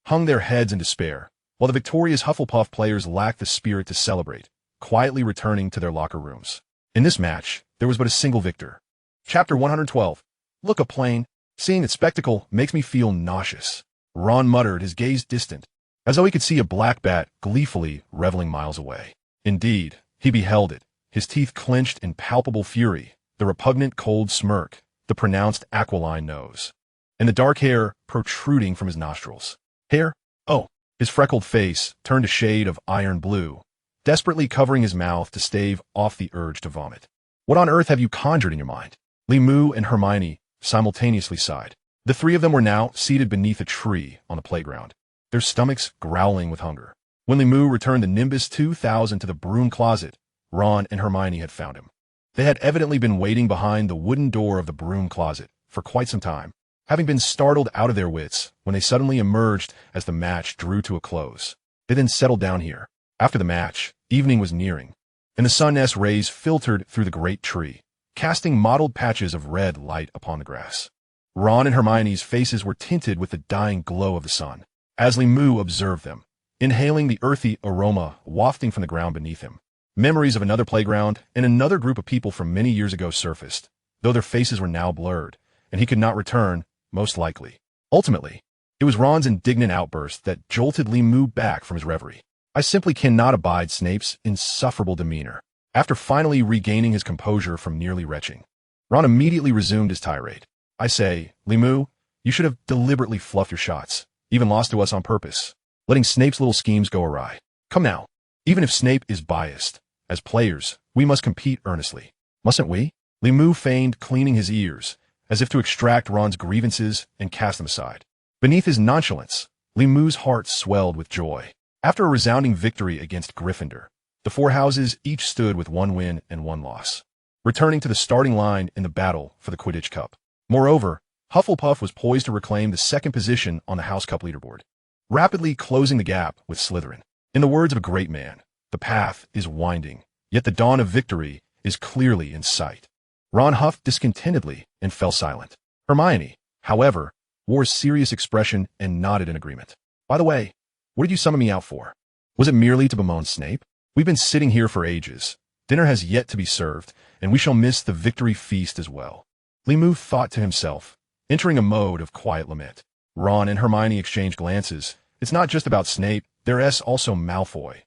hung their heads in despair, while the victorious Hufflepuff players lacked the spirit to celebrate, quietly returning to their locker rooms. In this match, there was but a single victor. Chapter 112. "Look a plane. Seeing that spectacle makes me feel nauseous." Ron muttered, his gaze distant, as though he could see a black bat gleefully reveling miles away. Indeed, he beheld it, his teeth clenched in palpable fury, the repugnant cold smirk, the pronounced aquiline nose, and the dark hair protruding from his nostrils. Hair? Oh, his freckled face turned a shade of iron blue, desperately covering his mouth to stave off the urge to vomit. "What on earth have you conjured in your mind?" Lee Moo and Hermione simultaneously sighed. The three of them were now seated beneath a tree on the playground, their stomachs growling with hunger. When Limu returned the Nimbus 2000 to the broom closet, Ron and Hermione had found him. They had evidently been waiting behind the wooden door of the broom closet for quite some time, having been startled out of their wits when they suddenly emerged as the match drew to a close. They then settled down here. After the match, evening was nearing, and the sun's rays filtered through the great tree, casting mottled patches of red light upon the grass. Ron and Hermione's faces were tinted with the dying glow of the sun, as Limu observed them, inhaling the earthy aroma wafting from the ground beneath him. Memories of another playground and another group of people from many years ago surfaced, though their faces were now blurred, and he could not return, most likely. Ultimately, it was Ron's indignant outburst that jolted Limu back from his reverie. I simply cannot abide Snape's insufferable demeanor. After finally regaining his composure from nearly retching, Ron immediately resumed his tirade. I say, Limu, you should have deliberately fluffed your shots, even lost to us on purpose, letting Snape's little schemes go awry. Come now, even if Snape is biased, as players, we must compete earnestly. Mustn't we? Limu feigned cleaning his ears, as if to extract Ron's grievances and cast them aside. Beneath his nonchalance, Limu's heart swelled with joy. After a resounding victory against Gryffindor, the four houses each stood with one win and one loss, returning to the starting line in the battle for the Quidditch Cup. Moreover, Hufflepuff was poised to reclaim the second position on the House Cup leaderboard, rapidly closing the gap with Slytherin. In the words of a great man, the path is winding, yet the dawn of victory is clearly in sight. Ron huffed discontentedly and fell silent. Hermione, however, wore a serious expression and nodded in agreement. By the way, what did you summon me out for? Was it merely to bemoan Snape? We've been sitting here for ages. Dinner has yet to be served, and we shall miss the victory feast as well. Limu thought to himself, entering a mode of quiet lament. Ron and Hermione exchanged glances. It's not just about Snape, there's also Malfoy.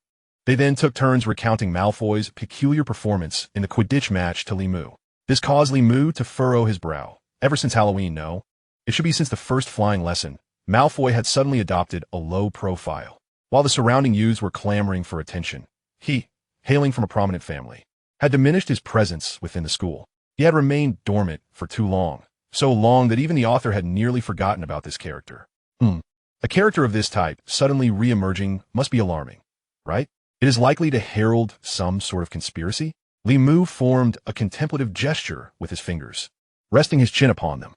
They then took turns recounting Malfoy's peculiar performance in the Quidditch match to Limu. This caused Limu to furrow his brow. Ever since Halloween, no. It should be since the first flying lesson, Malfoy had suddenly adopted a low profile. While the surrounding youths were clamoring for attention, he, hailing from a prominent family, had diminished his presence within the school. He had remained dormant for too long, so long that even the author had nearly forgotten about this character. A character of this type suddenly re-emerging must be alarming, right? It is likely to herald some sort of conspiracy. Limu formed a contemplative gesture with his fingers, resting his chin upon them.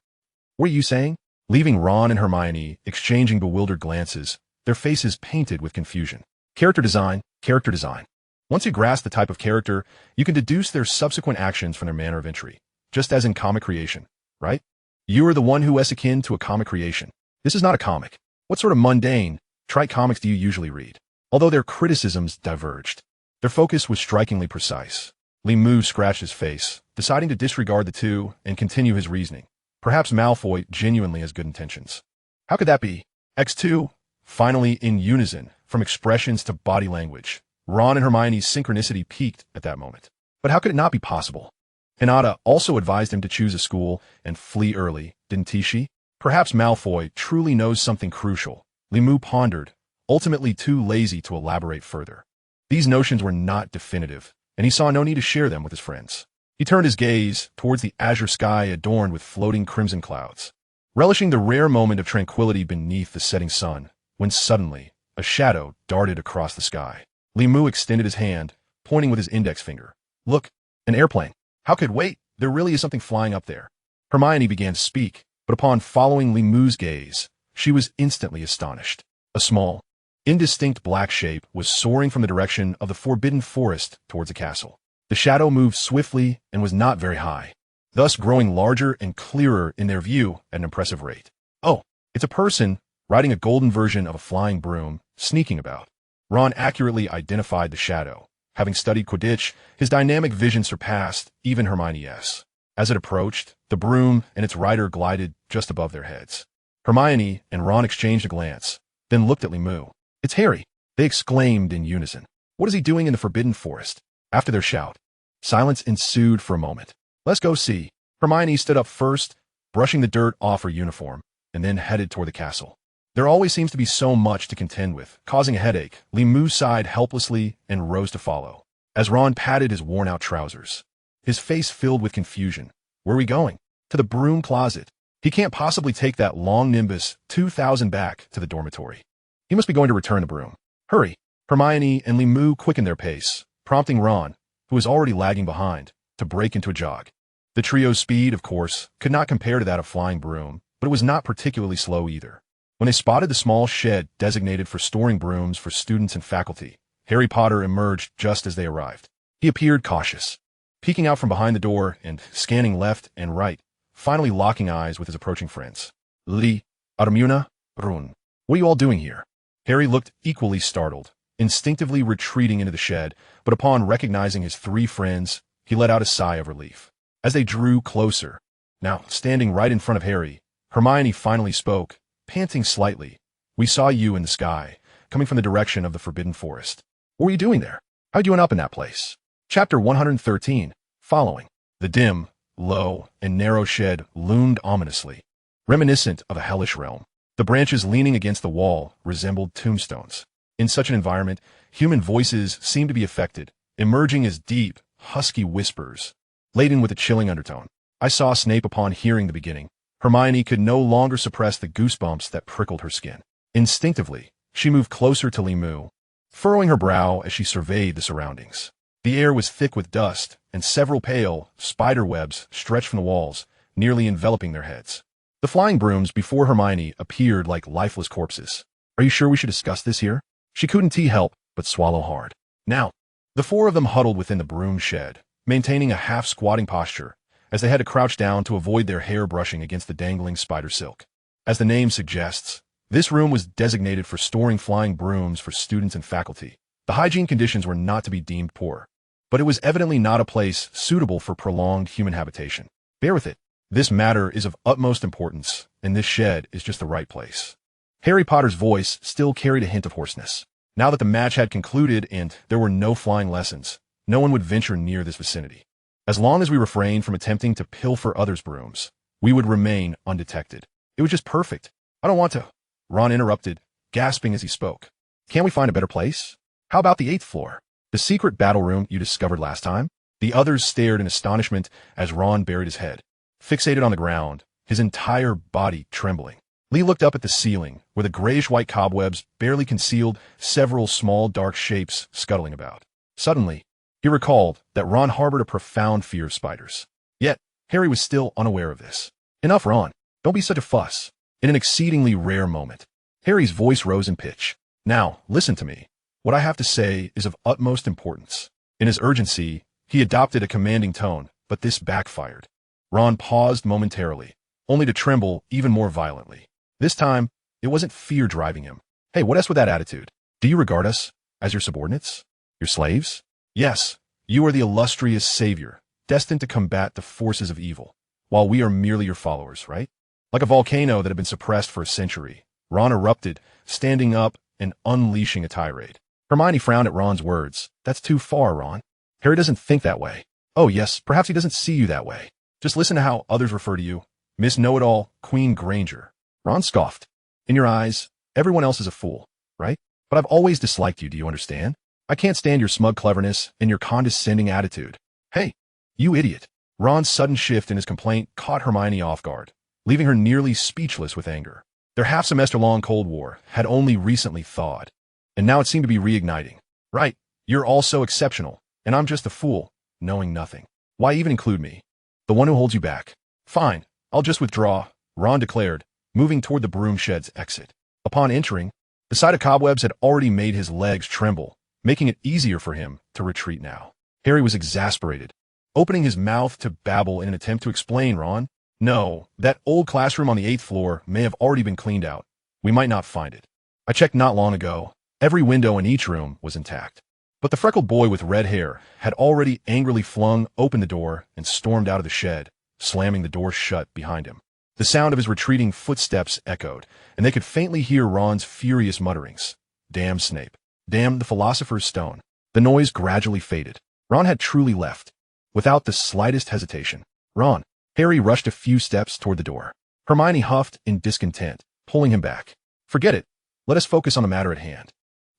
What are you saying? Leaving Ron and Hermione exchanging bewildered glances, their faces painted with confusion. Character design, character design. Once you grasp the type of character, you can deduce their subsequent actions from their manner of entry, just as in comic creation, right? You are the one who is akin to a comic creation. This is not a comic. What sort of mundane, trite comics do you usually read? Although their criticisms diverged, their focus was strikingly precise. Limu scratched his face, deciding to disregard the two and continue his reasoning. Perhaps Malfoy genuinely has good intentions. How could that be? X2, finally in unison, from expressions to body language. Ron and Hermione's synchronicity peaked at that moment. But how could it not be possible? Hinata also advised him to choose a school and flee early, didn't she? Perhaps Malfoy truly knows something crucial. Limu pondered, ultimately too lazy to elaborate further. These notions were not definitive, and he saw no need to share them with his friends. He turned his gaze towards the azure sky adorned with floating crimson clouds, relishing the rare moment of tranquility beneath the setting sun, when suddenly a shadow darted across the sky. Limu extended his hand, pointing with his index finger. Look, an airplane. How could wait? There really is something flying up there. Hermione began to speak, but upon following Limu's gaze, she was instantly astonished. A small, indistinct black shape was soaring from the direction of the forbidden forest towards the castle. The shadow moved swiftly and was not very high, thus growing larger and clearer in their view at an impressive rate. Oh, it's a person riding a golden version of a flying broom, sneaking about. Ron accurately identified the shadow. Having studied Quidditch, his dynamic vision surpassed even Hermione's. As it approached, the broom and its rider glided just above their heads. Hermione and Ron exchanged a glance, then looked at Limu. It's Harry, they exclaimed in unison. What is he doing in the Forbidden Forest? After their shout, silence ensued for a moment. Let's go see. Hermione stood up first, brushing the dirt off her uniform, and then headed toward the castle. There always seems to be so much to contend with, causing a headache. Limu sighed helplessly and rose to follow, as Ron patted his worn-out trousers. His face filled with confusion. Where are we going? To the broom closet. He can't possibly take that long Nimbus 2000 back to the dormitory. He must be going to return the broom. Hurry! Hermione and Lee quickened their pace, prompting Ron, who was already lagging behind, to break into a jog. The trio's speed, of course, could not compare to that of flying broom, but it was not particularly slow either. When they spotted the small shed designated for storing brooms for students and faculty, Harry Potter emerged just as they arrived. He appeared cautious, peeking out from behind the door and scanning left and right, finally locking eyes with his approaching friends. Lee, Dramione, Ron. What are you all doing here? Harry looked equally startled, instinctively retreating into the shed, but upon recognizing his three friends, he let out a sigh of relief. As they drew closer, now standing right in front of Harry, Hermione finally spoke, panting slightly. We saw you in the sky, coming from the direction of the Forbidden Forest. What were you doing there? How'd you end up in that place? Chapter 113, following. The dim, low, and narrow shed loomed ominously, reminiscent of a hellish realm. The branches leaning against the wall resembled tombstones. In such an environment, human voices seemed to be affected, emerging as deep, husky whispers, laden with a chilling undertone. I saw Snape upon hearing the beginning. Hermione could no longer suppress the goosebumps that prickled her skin. Instinctively, she moved closer to Lee, furrowing her brow as she surveyed the surroundings. The air was thick with dust, and several pale, spider webs stretched from the walls, nearly enveloping their heads. The flying brooms before Hermione appeared like lifeless corpses. Are you sure we should discuss this here? She couldn't help but swallow hard. Now, the four of them huddled within the broom shed, maintaining a half-squatting posture, as they had to crouch down to avoid their hair brushing against the dangling spider silk. As the name suggests, this room was designated for storing flying brooms for students and faculty. The hygiene conditions were not to be deemed poor, but it was evidently not a place suitable for prolonged human habitation. Bear with it. This matter is of utmost importance, and this shed is just the right place. Harry Potter's voice still carried a hint of hoarseness. Now that the match had concluded and there were no flying lessons, no one would venture near this vicinity. As long as we refrained from attempting to pilfer others' brooms, we would remain undetected. It was just perfect. I don't want to. Ron interrupted, gasping as he spoke. Can't we find a better place? How about the 8th floor? The secret battle room you discovered last time? The others stared in astonishment as Ron buried his head, fixated on the ground, his entire body trembling. Lee looked up at the ceiling, where the grayish-white cobwebs barely concealed several small dark shapes scuttling about. Suddenly, he recalled that Ron harbored a profound fear of spiders. Yet, Harry was still unaware of this. Enough, Ron. Don't be such a fuss. In an exceedingly rare moment, Harry's voice rose in pitch. Now, listen to me. What I have to say is of utmost importance. In his urgency, he adopted a commanding tone, but this backfired. Ron paused momentarily, only to tremble even more violently. This time, it wasn't fear driving him. Hey, what else with that attitude? Do you regard us as your subordinates? Your slaves? Yes, you are the illustrious savior, destined to combat the forces of evil, while we are merely your followers, right? Like a volcano that had been suppressed for a century, Ron erupted, standing up and unleashing a tirade. Hermione frowned at Ron's words. That's too far, Ron. Harry doesn't think that way. Oh yes, perhaps he doesn't see you that way. Just listen to how others refer to you. Miss Know-It-All, Queen Granger. Ron scoffed. In your eyes, everyone else is a fool, right? But I've always disliked you, do you understand? I can't stand your smug cleverness and your condescending attitude. Hey, you idiot. Ron's sudden shift in his complaint caught Hermione off guard, leaving her nearly speechless with anger. Their half-semester-long Cold War had only recently thawed, and now it seemed to be reigniting. Right, you're all so exceptional, and I'm just a fool, knowing nothing. Why even include me? The one who holds you back. Fine, I'll just withdraw, Ron declared, moving toward the broom shed's exit. Upon entering, the sight of cobwebs had already made his legs tremble, making it easier for him to retreat now. Harry was exasperated, opening his mouth to babble in an attempt to explain. Ron, no, that old classroom on the 8th floor may have already been cleaned out. We might not find it. I checked not long ago. Every window in each room was intact. But the freckled boy with red hair had already angrily flung open the door and stormed out of the shed, slamming the door shut behind him. The sound of his retreating footsteps echoed, and they could faintly hear Ron's furious mutterings. Damn Snape. Damn the Philosopher's Stone. The noise gradually faded. Ron had truly left, without the slightest hesitation. Ron. Harry rushed a few steps toward the door. Hermione huffed in discontent, pulling him back. Forget it. Let us focus on the matter at hand.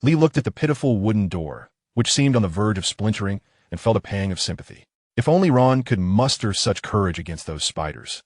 Lee looked at the pitiful wooden door, which seemed on the verge of splintering, and felt a pang of sympathy. If only Ron could muster such courage against those spiders.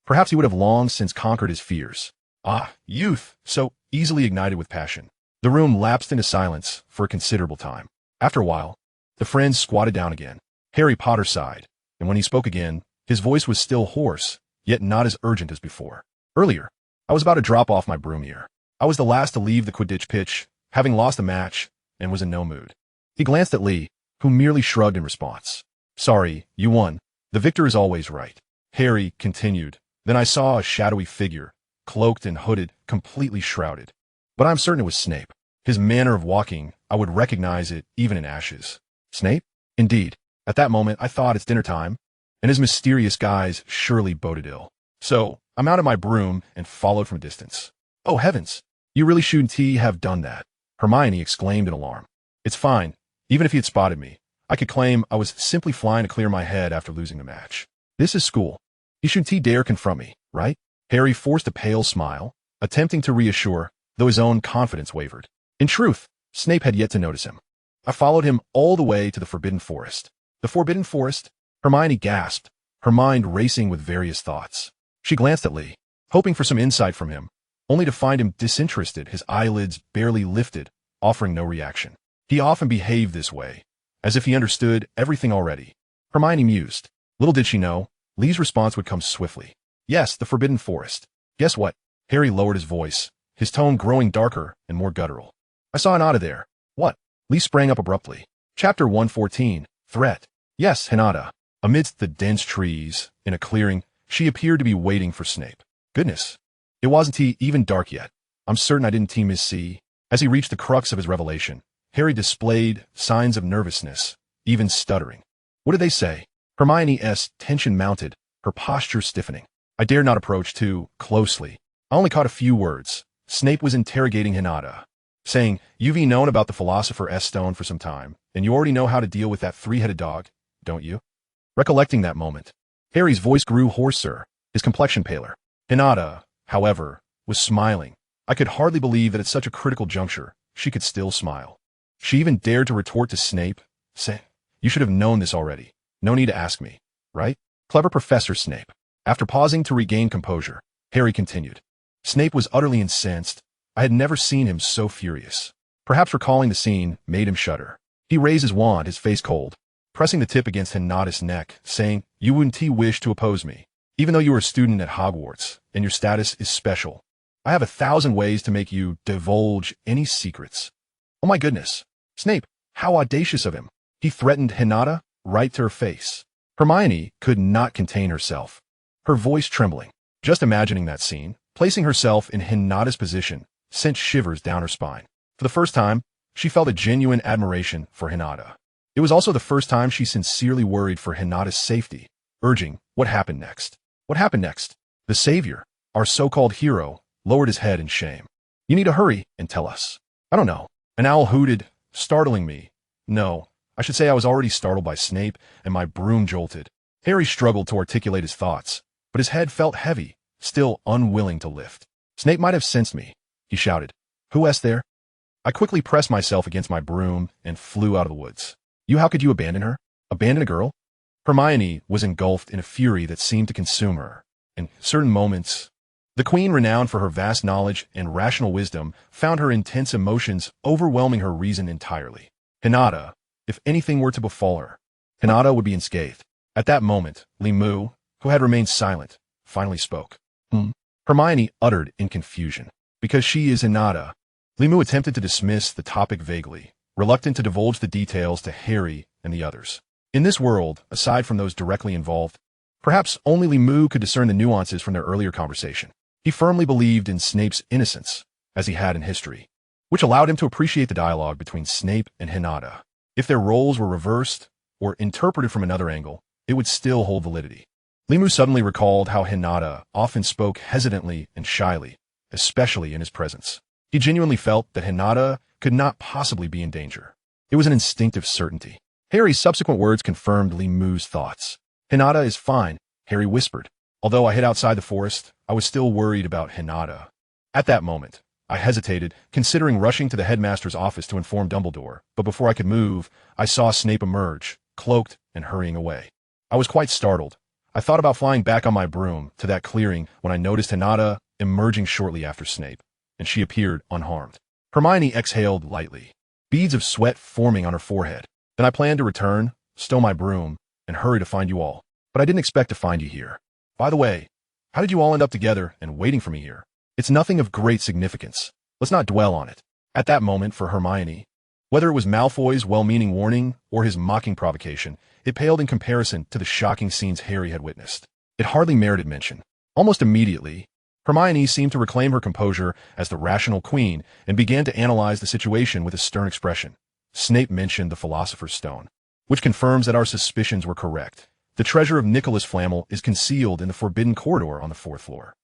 Perhaps he would have long since conquered his fears. Ah, youth, so easily ignited with passion. The room lapsed into silence for a considerable time. After a while, the friends squatted down again. Harry Potter sighed, and when he spoke again, his voice was still hoarse, yet not as urgent as before. Earlier, I was about to drop off my broom here. I was the last to leave the Quidditch pitch, having lost a match, and was in no mood. He glanced at Lee, who merely shrugged in response. Sorry, you won. The victor is always right. Harry continued. Then I saw a shadowy figure, cloaked and hooded, completely shrouded. But I'm certain it was Snape. His manner of walking, I would recognize it even in ashes. Snape? Indeed. At that moment, I thought it's dinner time, and his mysterious guise surely boded ill. So, I mounted my broom and followed from a distance. Oh heavens! You really shouldn't have done that, Hermione exclaimed in alarm. It's fine. Even if he had spotted me, I could claim I was simply flying to clear my head after losing the match. This is school. He shouldn't dare confront me, right? Harry forced a pale smile, attempting to reassure, though his own confidence wavered. In truth, Snape had yet to notice him. I followed him all the way to the Forbidden Forest. The Forbidden Forest? Hermione gasped, her mind racing with various thoughts. She glanced at Lee, hoping for some insight from him, only to find him disinterested, his eyelids barely lifted, offering no reaction. He often behaved this way, as if he understood everything already. Hermione mused. Little did she know, Lee's response would come swiftly. Yes, the Forbidden Forest. Guess what? Harry lowered his voice, his tone growing darker and more guttural. I saw Hinata there. What? Lee sprang up abruptly. Chapter 114, Threat. Yes, Hinata. Amidst the dense trees, in a clearing, she appeared to be waiting for Snape. Goodness. It wasn't even dark yet. I'm certain I didn't miss C. As he reached the crux of his revelation, Harry displayed signs of nervousness, even stuttering. What did they say? Hermione's tension mounted, her posture stiffening. I dared not approach too closely. I only caught a few words. Snape was interrogating Hinata, saying, You've known about the Philosopher's Stone for some time, and you already know how to deal with that three-headed dog, don't you? Recollecting that moment, Harry's voice grew hoarser, his complexion paler. Hinata, however, was smiling. I could hardly believe that at such a critical juncture, she could still smile. She even dared to retort to Snape, saying, You should have known this already. No need to ask me, right? Clever Professor Snape. After pausing to regain composure, Harry continued. Snape was utterly incensed. I had never seen him so furious. Perhaps recalling the scene made him shudder. He raised his wand, his face cold, pressing the tip against Hinata's neck, saying, You wouldn't wish to oppose me, even though you are a student at Hogwarts, and your status is special. I have 1,000 ways to make you divulge any secrets. Oh my goodness. Snape, how audacious of him. He threatened Hinata right to her face. Hermione could not contain herself, her voice trembling. Just imagining that scene, placing herself in Hinata's position, sent shivers down her spine. For the first time, she felt a genuine admiration for Hinata. It was also the first time she sincerely worried for Hinata's safety, urging, What happened next? What happened next? The savior, our so-called hero, lowered his head in shame. You need to hurry and tell us. I don't know. An owl hooted, startling me. No, I should say I was already startled by Snape, and my broom jolted. Harry struggled to articulate his thoughts, but his head felt heavy, still unwilling to lift. Snape might have sensed me, he shouted. Who's there? I quickly pressed myself against my broom and flew out of the woods. How could you abandon her? Abandon a girl? Hermione was engulfed in a fury that seemed to consume her. In certain moments, the queen, renowned for her vast knowledge and rational wisdom, found her intense emotions overwhelming her reason entirely. Hinata, if anything were to befall her, Hinata would be unscathed. At that moment, Lee Mu, who had remained silent, finally spoke. Hermione uttered in confusion. Because she is Hinata. Lee Mu attempted to dismiss the topic vaguely, reluctant to divulge the details to Harry and the others. In this world, aside from those directly involved, perhaps only Lee Mu could discern the nuances from their earlier conversation. He firmly believed in Snape's innocence, as he had in history, which allowed him to appreciate the dialogue between Snape and Hinata. If their roles were reversed or interpreted from another angle, it would still hold validity. Lee Mu suddenly recalled how Hinata often spoke hesitantly and shyly, especially in his presence. He genuinely felt that Hinata could not possibly be in danger. It was an instinctive certainty. Harry's subsequent words confirmed Lee Mu's thoughts. Hinata is fine, Harry whispered. Although I hid outside the forest, I was still worried about Hinata. At that moment, I hesitated, considering rushing to the headmaster's office to inform Dumbledore, but before I could move, I saw Snape emerge, cloaked and hurrying away. I was quite startled. I thought about flying back on my broom to that clearing when I noticed Hinata emerging shortly after Snape, and she appeared unharmed. Hermione exhaled lightly, beads of sweat forming on her forehead. Then I planned to return, stow my broom, and hurry to find you all. But I didn't expect to find you here. By the way, how did you all end up together and waiting for me here? It's nothing of great significance. Let's not dwell on it. At that moment, for Hermione, whether it was Malfoy's well-meaning warning or his mocking provocation, it paled in comparison to the shocking scenes Harry had witnessed. It hardly merited mention. Almost immediately, Hermione seemed to reclaim her composure as the rational queen and began to analyze the situation with a stern expression. Snape mentioned the Philosopher's Stone, which confirms that our suspicions were correct. The treasure of Nicholas Flamel is concealed in the forbidden corridor on the 4th floor.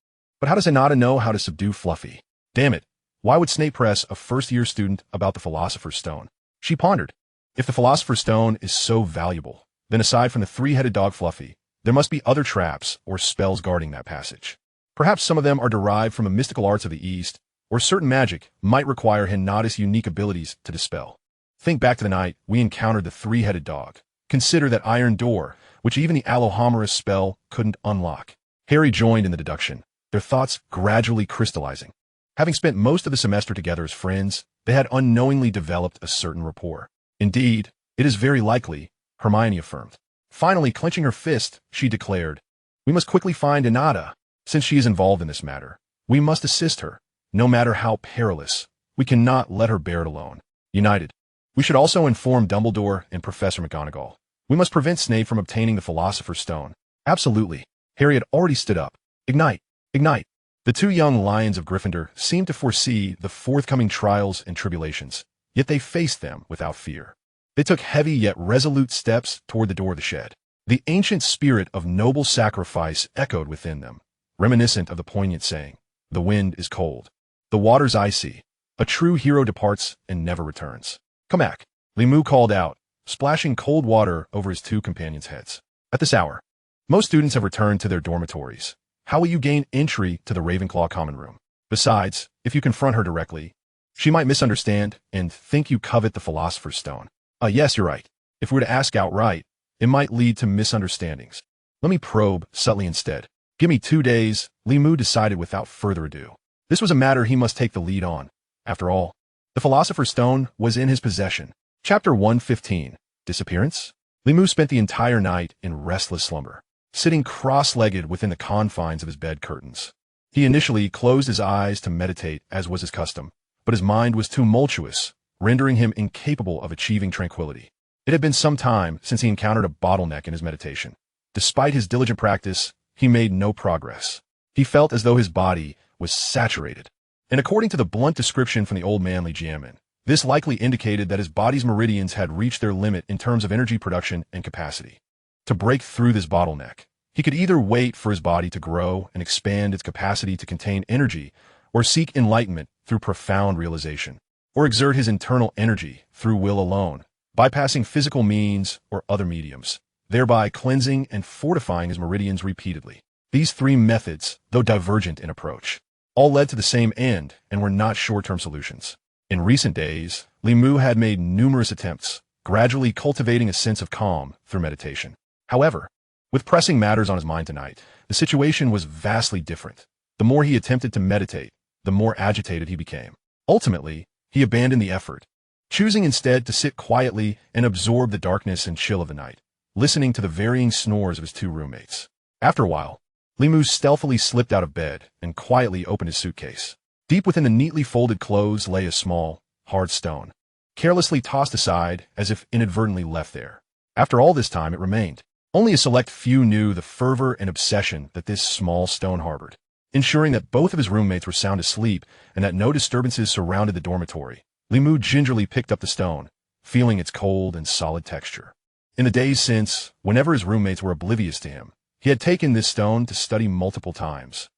But how does Hinata know how to subdue Fluffy? Damn it, why would Snape press a first-year student about the Philosopher's Stone? She pondered. If the Philosopher's Stone is so valuable, then aside from the three-headed dog Fluffy, there must be other traps or spells guarding that passage. Perhaps some of them are derived from the mystical arts of the East, or certain magic might require Hinata's unique abilities to dispel. Think back to the night we encountered the three-headed dog. Consider that iron door, which even the Alohamerous spell couldn't unlock. Harry joined in the deduction, their thoughts gradually crystallizing. Having spent most of the semester together as friends, they had unknowingly developed a certain rapport. Indeed, it is very likely, Hermione affirmed. Finally, clenching her fist, she declared, "We must quickly find Hinata. Since she is involved in this matter, we must assist her, no matter how perilous. We cannot let her bear it alone. United. We should also inform Dumbledore and Professor McGonagall. We must prevent Snape from obtaining the Philosopher's Stone." Absolutely. Harry had already stood up. Ignite! Ignite! The two young lions of Gryffindor seemed to foresee the forthcoming trials and tribulations, yet they faced them without fear. They took heavy yet resolute steps toward the door of the shed. The ancient spirit of noble sacrifice echoed within them, reminiscent of the poignant saying, "The wind is cold. The water's icy. A true hero departs and never returns." "Come back," Limu called out, splashing cold water over his two companions' heads. At this hour, most students have returned to their dormitories. How will you gain entry to the Ravenclaw common room? Besides, if you confront her directly, she might misunderstand and think you covet the Philosopher's Stone. Yes, you're right. If we were to ask outright, it might lead to misunderstandings. Let me probe subtly instead. Give me 2 days, Limu decided without further ado. This was a matter he must take the lead on. After all, the Philosopher's Stone was in his possession. Chapter 115. Disappearance? Limu spent the entire night in restless slumber, sitting cross-legged within the confines of his bed curtains. He initially closed his eyes to meditate, as was his custom, but his mind was tumultuous, rendering him incapable of achieving tranquility. It had been some time since he encountered a bottleneck in his meditation. Despite his diligent practice, he made no progress. He felt as though his body was saturated. And according to the blunt description from the old man Lijiamin, this likely indicated that his body's meridians had reached their limit in terms of energy production and capacity. To break through this bottleneck, he could either wait for his body to grow and expand its capacity to contain energy, or seek enlightenment through profound realization, or exert his internal energy through will alone, bypassing physical means or other mediums, thereby cleansing and fortifying his meridians repeatedly. These three methods, though divergent in approach, all led to the same end and were not short-term solutions. In recent days, Limu had made numerous attempts, gradually cultivating a sense of calm through meditation. However, with pressing matters on his mind tonight, the situation was vastly different. The more he attempted to meditate, the more agitated he became. Ultimately, he abandoned the effort, choosing instead to sit quietly and absorb the darkness and chill of the night, listening to the varying snores of his two roommates. After a while, Limu stealthily slipped out of bed and quietly opened his suitcase. Deep within the neatly folded clothes lay a small, hard stone, carelessly tossed aside as if inadvertently left there. After all this time, it remained. Only a select few knew the fervor and obsession that this small stone harbored. Ensuring that both of his roommates were sound asleep and that no disturbances surrounded the dormitory, Limu gingerly picked up the stone, feeling its cold and solid texture. In the days since, whenever his roommates were oblivious to him, he had taken this stone to study multiple times,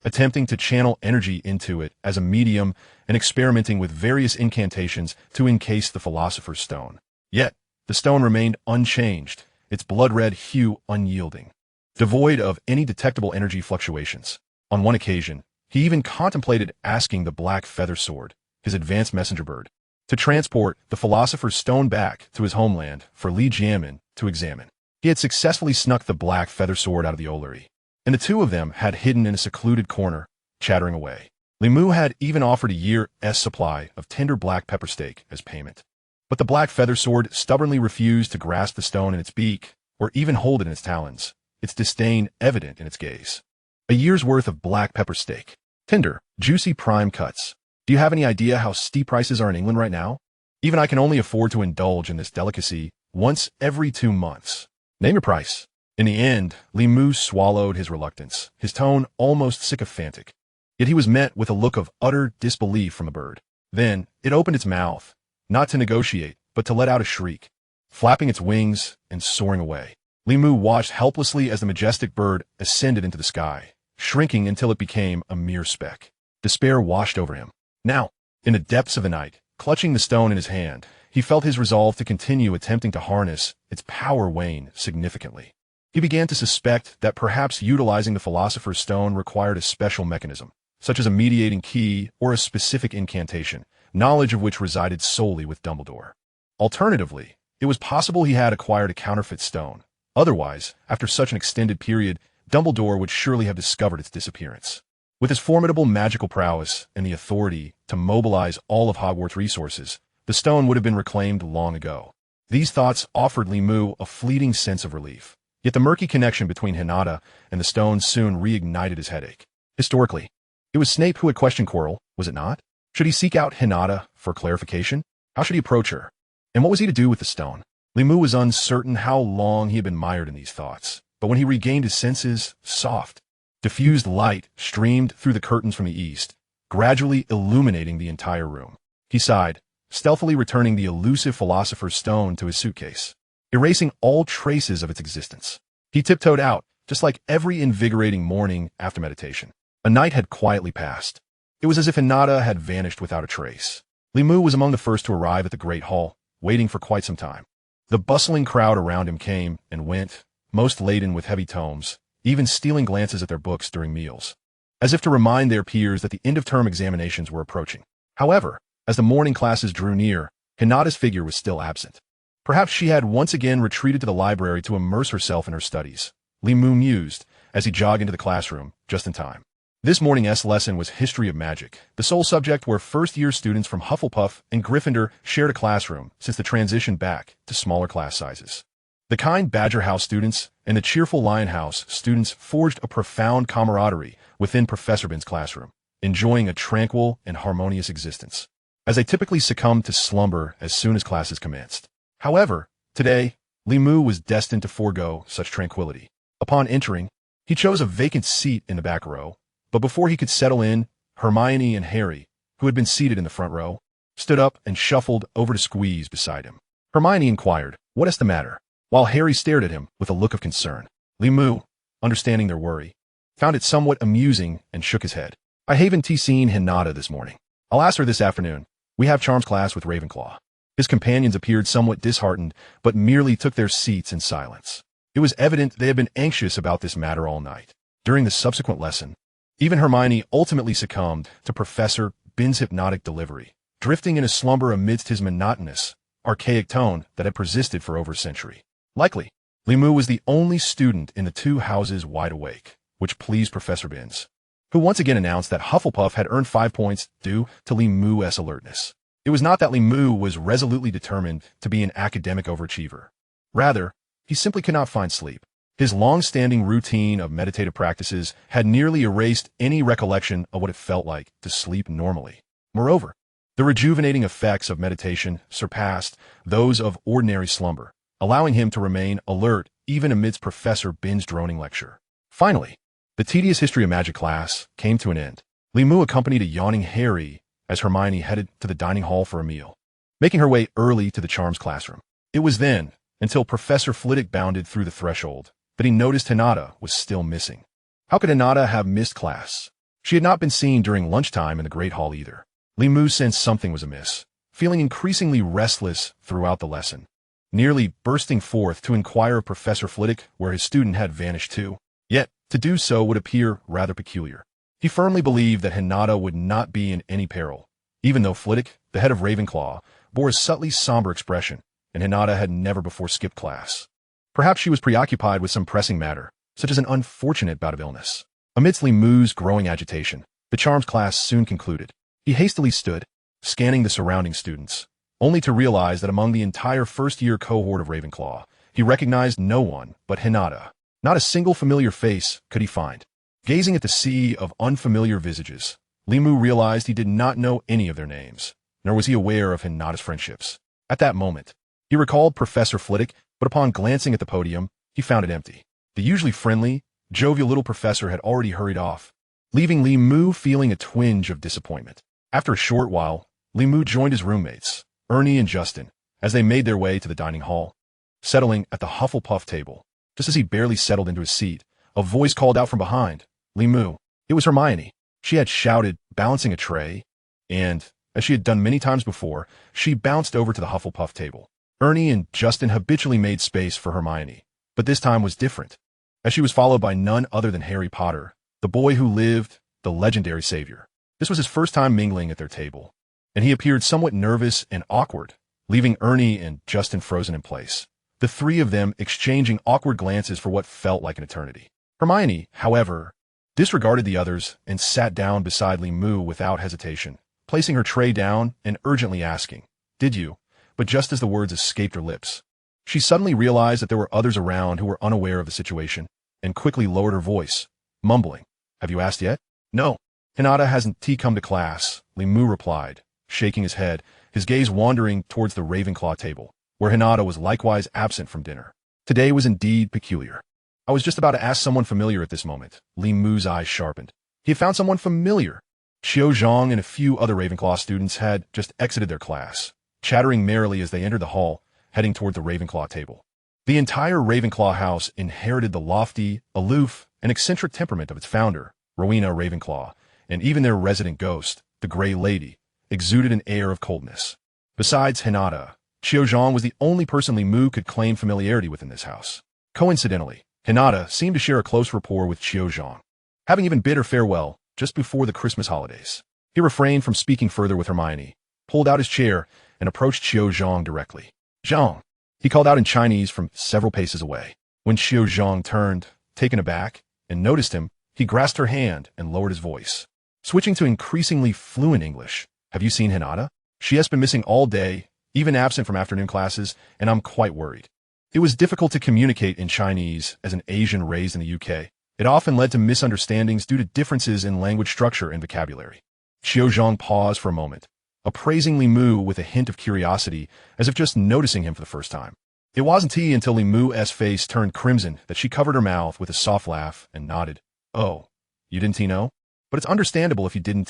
attempting to channel energy into it as a medium and experimenting with various incantations to encase the Philosopher's Stone. Yet, the stone remained unchanged, its blood-red hue unyielding, devoid of any detectable energy fluctuations. On one occasion, he even contemplated asking the Black Feather Sword, his advanced messenger bird, to transport the Philosopher's Stone back to his homeland for Lijiamin to examine. He had successfully snuck the black feather sword out of the Olary, and the two of them had hidden in a secluded corner, chattering away. Limu had even offered a year's supply of tender black pepper steak as payment. But the black feather sword stubbornly refused to grasp the stone in its beak or even hold it in its talons, its disdain evident in its gaze. A year's worth of black pepper steak. Tender, juicy prime cuts. Do you have any idea how steep prices are in England right now? Even I can only afford to indulge in this delicacy once every 2 months. Name your price. In the end, Limu swallowed his reluctance, his tone almost sycophantic. Yet he was met with a look of utter disbelief from the bird. Then it opened its mouth, not to negotiate, but to let out a shriek, flapping its wings and soaring away. Limu watched helplessly as the majestic bird ascended into the sky, shrinking until it became a mere speck. Despair washed over him. Now, in the depths of the night, clutching the stone in his hand, he felt his resolve to continue attempting to harness its power wane significantly. He began to suspect that perhaps utilizing the Philosopher's Stone required a special mechanism, such as a mediating key or a specific incantation, knowledge of which resided solely with Dumbledore. Alternatively, it was possible he had acquired a counterfeit stone. Otherwise, after such an extended period, Dumbledore would surely have discovered its disappearance. With his formidable magical prowess and the authority to mobilize all of Hogwarts' resources, the stone would have been reclaimed long ago. These thoughts offered Limu a fleeting sense of relief. Yet the murky connection between Hinata and the stone soon reignited his headache. Historically, it was Snape who had questioned Quirrell, was it not? Should he seek out Hinata for clarification? How should he approach her? And what was he to do with the stone? Limu was uncertain how long he had been mired in these thoughts, but when he regained his senses, soft, diffused light streamed through the curtains from the east, gradually illuminating the entire room. He sighed, stealthily returning the elusive Philosopher's Stone to his suitcase, erasing all traces of its existence. He tiptoed out, just like every invigorating morning after meditation. A night had quietly passed. It was as if Hinata had vanished without a trace. Limu was among the first to arrive at the Great Hall, waiting for quite some time. The bustling crowd around him came and went, most laden with heavy tomes, even stealing glances at their books during meals, as if to remind their peers that the end-of-term examinations were approaching. However, as the morning classes drew near, Hinata's figure was still absent. Perhaps she had once again retreated to the library to immerse herself in her studies, Limu mused, as he jogged into the classroom, just in time. This morning's lesson was History of Magic, the sole subject where first-year students from Hufflepuff and Gryffindor shared a classroom since the transition back to smaller class sizes. The kind Badger House students and the cheerful Lion House students forged a profound camaraderie within Professor Bin's classroom, enjoying a tranquil and harmonious existence, as they typically succumbed to slumber as soon as classes commenced. However, today, Limu was destined to forego such tranquility. Upon entering, he chose a vacant seat in the back row, but before he could settle in, Hermione and Harry, who had been seated in the front row, stood up and shuffled over to squeeze beside him. Hermione inquired, "What is the matter?" while Harry stared at him with a look of concern. Limu, understanding their worry, found it somewhat amusing and shook his head. "I haven't seen Hinata this morning. I'll ask her this afternoon. We have Charms class with Ravenclaw." His companions appeared somewhat disheartened, but merely took their seats in silence. It was evident they had been anxious about this matter all night. During the subsequent lesson, even Hermione ultimately succumbed to Professor Bin's hypnotic delivery, drifting in a slumber amidst his monotonous, archaic tone that had persisted for over a century. Likely, Limu was the only student in the two houses wide awake, which pleased Professor Binns, who once again announced that Hufflepuff had earned 5 points due to Limu's alertness. It was not that Limu was resolutely determined to be an academic overachiever. Rather, he simply could not find sleep. His long-standing routine of meditative practices had nearly erased any recollection of what it felt like to sleep normally. Moreover, the rejuvenating effects of meditation surpassed those of ordinary slumber, allowing him to remain alert even amidst Professor Bin's droning lecture. Finally, the tedious History of Magic class came to an end. Limu accompanied a yawning Harry as Hermione headed to the dining hall for a meal, making her way early to the Charms classroom. It was then, until Professor Flitwick bounded through the threshold, that he noticed Hinata was still missing. How could Hinata have missed class? She had not been seen during lunchtime in the Great Hall either. Limu sensed something was amiss, feeling increasingly restless throughout the lesson, nearly bursting forth to inquire of Professor Flitwick where his student had vanished to. Yet, to do so would appear rather peculiar. He firmly believed that Hinata would not be in any peril, even though Flitwick, the head of Ravenclaw, bore a subtly somber expression, and Hinata had never before skipped class. Perhaps she was preoccupied with some pressing matter, such as an unfortunate bout of illness. Amidst Li Mu's growing agitation, the charms class soon concluded. He hastily stood, scanning the surrounding students, only to realize that among the entire first-year cohort of Ravenclaw, he recognized no one but Hinata. Not a single familiar face could he find. Gazing at the sea of unfamiliar visages, Li Mu realized he did not know any of their names, nor was he aware of Hinata's friendships. At that moment, he recalled Professor Flitwick, but upon glancing at the podium, he found it empty. The usually friendly, jovial little professor had already hurried off, leaving Li Mu feeling a twinge of disappointment. After a short while, Li Mu joined his roommates, Ernie and Justin, as they made their way to the dining hall. Settling at the Hufflepuff table, just as he barely settled into his seat, a voice called out from behind, "Li Mu." It was Hermione. She had shouted, balancing a tray, and, as she had done many times before, she bounced over to the Hufflepuff table. Ernie and Justin habitually made space for Hermione, but this time was different, as she was followed by none other than Harry Potter, the boy who lived, the legendary savior. This was his first time mingling at their table, and he appeared somewhat nervous and awkward, leaving Ernie and Justin frozen in place, the three of them exchanging awkward glances for what felt like an eternity. Hermione, however, disregarded the others and sat down beside Li Mu without hesitation, placing her tray down and urgently asking, "Did you?" But just as the words escaped her lips, she suddenly realized that there were others around who were unaware of the situation, and quickly lowered her voice, mumbling, "Have you asked yet?" "No. Hinata hasn't come to class," Li Mu replied, shaking his head, his gaze wandering towards the Ravenclaw table, where Hinata was likewise absent from dinner. Today was indeed peculiar. I was just about to ask someone familiar at this moment. Li Mu's eyes sharpened. He had found someone familiar. Qiu Zhang and a few other Ravenclaw students had just exited their class, chattering merrily as they entered the hall, heading toward the Ravenclaw table. The entire Ravenclaw house inherited the lofty, aloof, and eccentric temperament of its founder, Rowena Ravenclaw, and even their resident ghost, the Grey Lady, exuded an air of coldness. Besides Hinata, Qiu Zhang was the only person Li Mu could claim familiarity with in this house. Coincidentally, Hinata seemed to share a close rapport with Qiu Zhang, having even bid her farewell just before the Christmas holidays. He refrained from speaking further with Hermione, pulled out his chair, and approached Qiu Zhang directly. "Zhang," he called out in Chinese from several paces away. When Qiu Zhang turned, taken aback, and noticed him, he grasped her hand and lowered his voice. Switching to increasingly fluent English, "Have you seen Hinata? She has been missing all day, even absent from afternoon classes, and I'm quite worried." It was difficult to communicate in Chinese as an Asian raised in the UK. It often led to misunderstandings due to differences in language structure and vocabulary. Qiu Zhang paused for a moment, appraising Li Mu with a hint of curiosity, as if just noticing him for the first time. It wasn't until Li Mu's face turned crimson that she covered her mouth with a soft laugh and nodded. "Oh, you didn't know? But it's understandable if you didn't.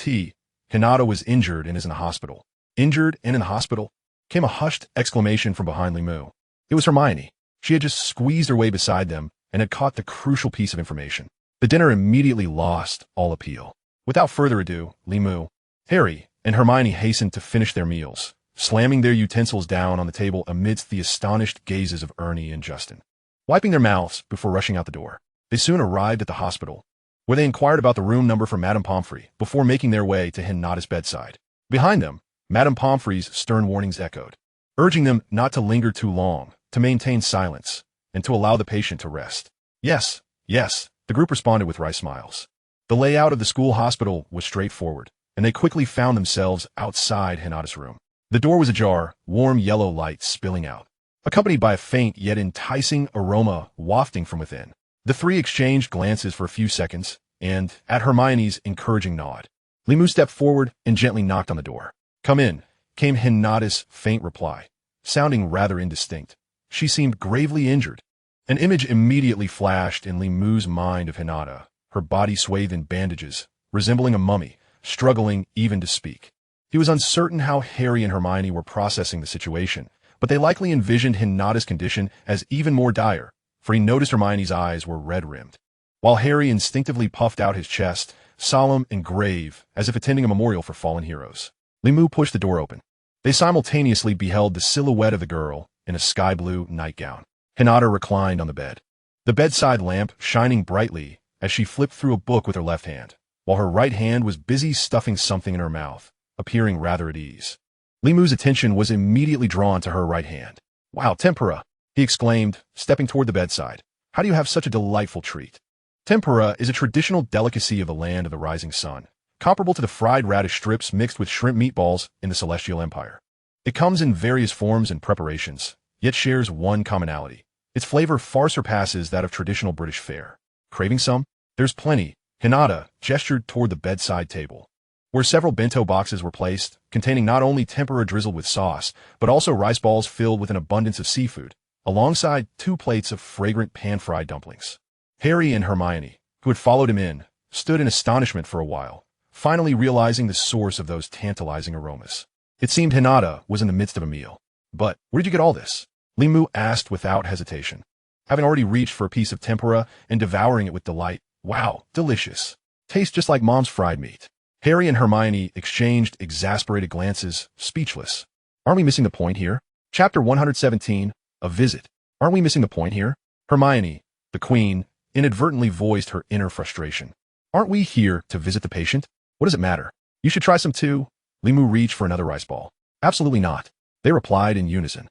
Hinata was injured and is in the hospital." "Injured and in the hospital?" came a hushed exclamation from behind Li Mu. It was Hermione. She had just squeezed her way beside them and had caught the crucial piece of information. The dinner immediately lost all appeal. Without further ado, Li Mu, Harry, and Hermione hastened to finish their meals, slamming their utensils down on the table amidst the astonished gazes of Ernie and Justin. Wiping their mouths before rushing out the door, they soon arrived at the hospital, where they inquired about the room number for Madame Pomfrey before making their way to Hinata's bedside. Behind them, Madame Pomfrey's stern warnings echoed, urging them not to linger too long, to maintain silence, and to allow the patient to rest. Yes, the group responded with wry smiles. The layout of the school hospital was straightforward, and they quickly found themselves outside Hinata's room. The door was ajar, warm yellow light spilling out, accompanied by a faint yet enticing aroma wafting from within. The three exchanged glances for a few seconds, and, at Hermione's encouraging nod, Li Mu stepped forward and gently knocked on the door. "Come in," came Hinata's faint reply, sounding rather indistinct. She seemed gravely injured. An image immediately flashed in Li Mu's mind of Hinata, her body swathed in bandages, resembling a mummy, struggling even to speak. He was uncertain how Harry and Hermione were processing the situation, but they likely envisioned Hinata's condition as even more dire, for he noticed Hermione's eyes were red-rimmed, while Harry instinctively puffed out his chest, solemn and grave, as if attending a memorial for fallen heroes. Li Mu pushed the door open. They simultaneously beheld the silhouette of the girl in a sky-blue nightgown. Hinata reclined on the bed, the bedside lamp shining brightly as she flipped through a book with her left hand, while her right hand was busy stuffing something in her mouth, appearing rather at ease. Li Mu's attention was immediately drawn to her right hand. "Wow, tempera!" he exclaimed, stepping toward the bedside. How do you have such a delightful treat? Tempura is a traditional delicacy of the land of the rising sun, comparable to the fried radish strips mixed with shrimp meatballs in the Celestial Empire. It comes in various forms and preparations, yet shares one commonality. Its flavor far surpasses that of traditional British fare. Craving some? There's plenty. Hinata gestured toward the bedside table, where several bento boxes were placed, containing not only tempura drizzled with sauce, but also rice balls filled with an abundance of seafood, alongside 2 plates of fragrant pan-fried dumplings. Harry and Hermione, who had followed him in, stood in astonishment for a while, finally realizing the source of those tantalizing aromas. It seemed Hinata was in the midst of a meal. But where did you get all this? Limu asked without hesitation, having already reached for a piece of tempura and devouring it with delight. Wow, delicious. Tastes just like Mom's fried meat. Harry and Hermione exchanged exasperated glances, speechless. Aren't we missing the point here? Chapter 117, A Visit. Aren't we missing the point here? Hermione, the queen, inadvertently voiced her inner frustration. Aren't we here to visit the patient? What does it matter? You should try some too. Limu reached for another rice ball. Absolutely not. They replied in unison.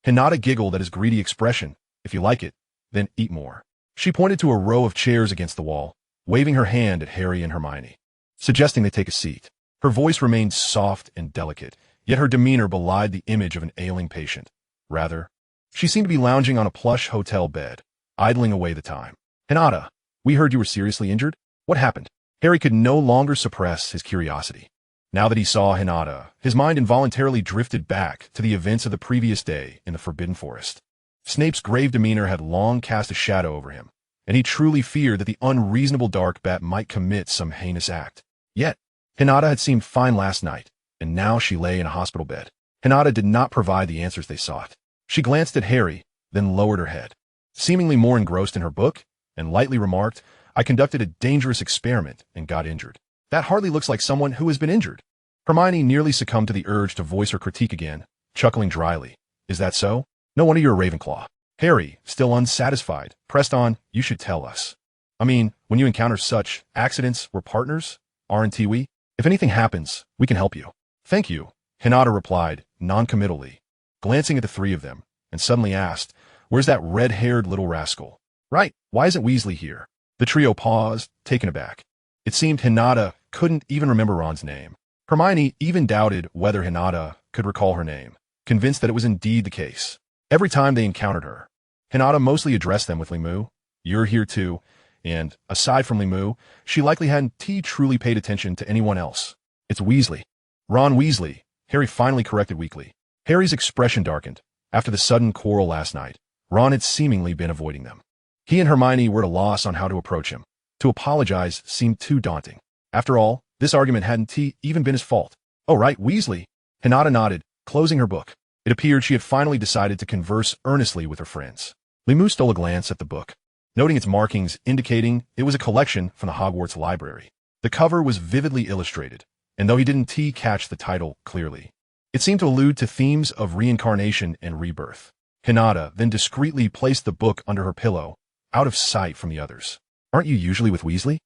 Hinata giggled at his greedy expression. If you like it, then eat more. She pointed to a row of chairs against the wall, waving her hand at Harry and Hermione, suggesting they take a seat. Her voice remained soft and delicate, yet her demeanor belied the image of an ailing patient. Rather, she seemed to be lounging on a plush hotel bed, idling away the time. Hinata, we heard you were seriously injured. What happened? Harry could no longer suppress his curiosity. Now that he saw Hinata, his mind involuntarily drifted back to the events of the previous day in the Forbidden Forest. Snape's grave demeanor had long cast a shadow over him, and he truly feared that the unreasonable dark bat might commit some heinous act. Yet, Hinata had seemed fine last night, and now she lay in a hospital bed. Hinata did not provide the answers they sought. She glanced at Harry, then lowered her head, seemingly more engrossed in her book, and lightly remarked, I conducted a dangerous experiment and got injured. That hardly looks like someone who has been injured. Hermione nearly succumbed to the urge to voice her critique again, chuckling dryly. Is that so? No wonder you're a Ravenclaw. Harry, still unsatisfied, pressed on, you should tell us. I mean, when you encounter such accidents, we're partners, aren't we? If anything happens, we can help you. Thank you, Hinata replied, noncommittally, glancing at the 3 of them, and suddenly asked, where's that red-haired little rascal? Right, why isn't Weasley here? The trio paused, taken aback. It seemed Hinata couldn't even remember Ron's name. Hermione even doubted whether Hinata could recall her name, convinced that it was indeed the case. Every time they encountered her, Hinata mostly addressed them with Limu, you're here too, and, aside from Limu, she likely hadn't truly paid attention to anyone else. It's Weasley. Ron Weasley, Harry finally corrected weakly. Harry's expression darkened. After the sudden quarrel last night, Ron had seemingly been avoiding them. He and Hermione were at a loss on how to approach him. To apologize seemed too daunting. After all, this argument hadn't even been his fault. Oh right, Weasley. Hinata nodded, closing her book. It appeared she had finally decided to converse earnestly with her friends. Limu stole a glance at the book, noting its markings indicating it was a collection from the Hogwarts library. The cover was vividly illustrated, and though he didn't catch the title clearly, it seemed to allude to themes of reincarnation and rebirth. Hinata then discreetly placed the book under her pillow, out of sight from the others. Aren't you usually with Weasley?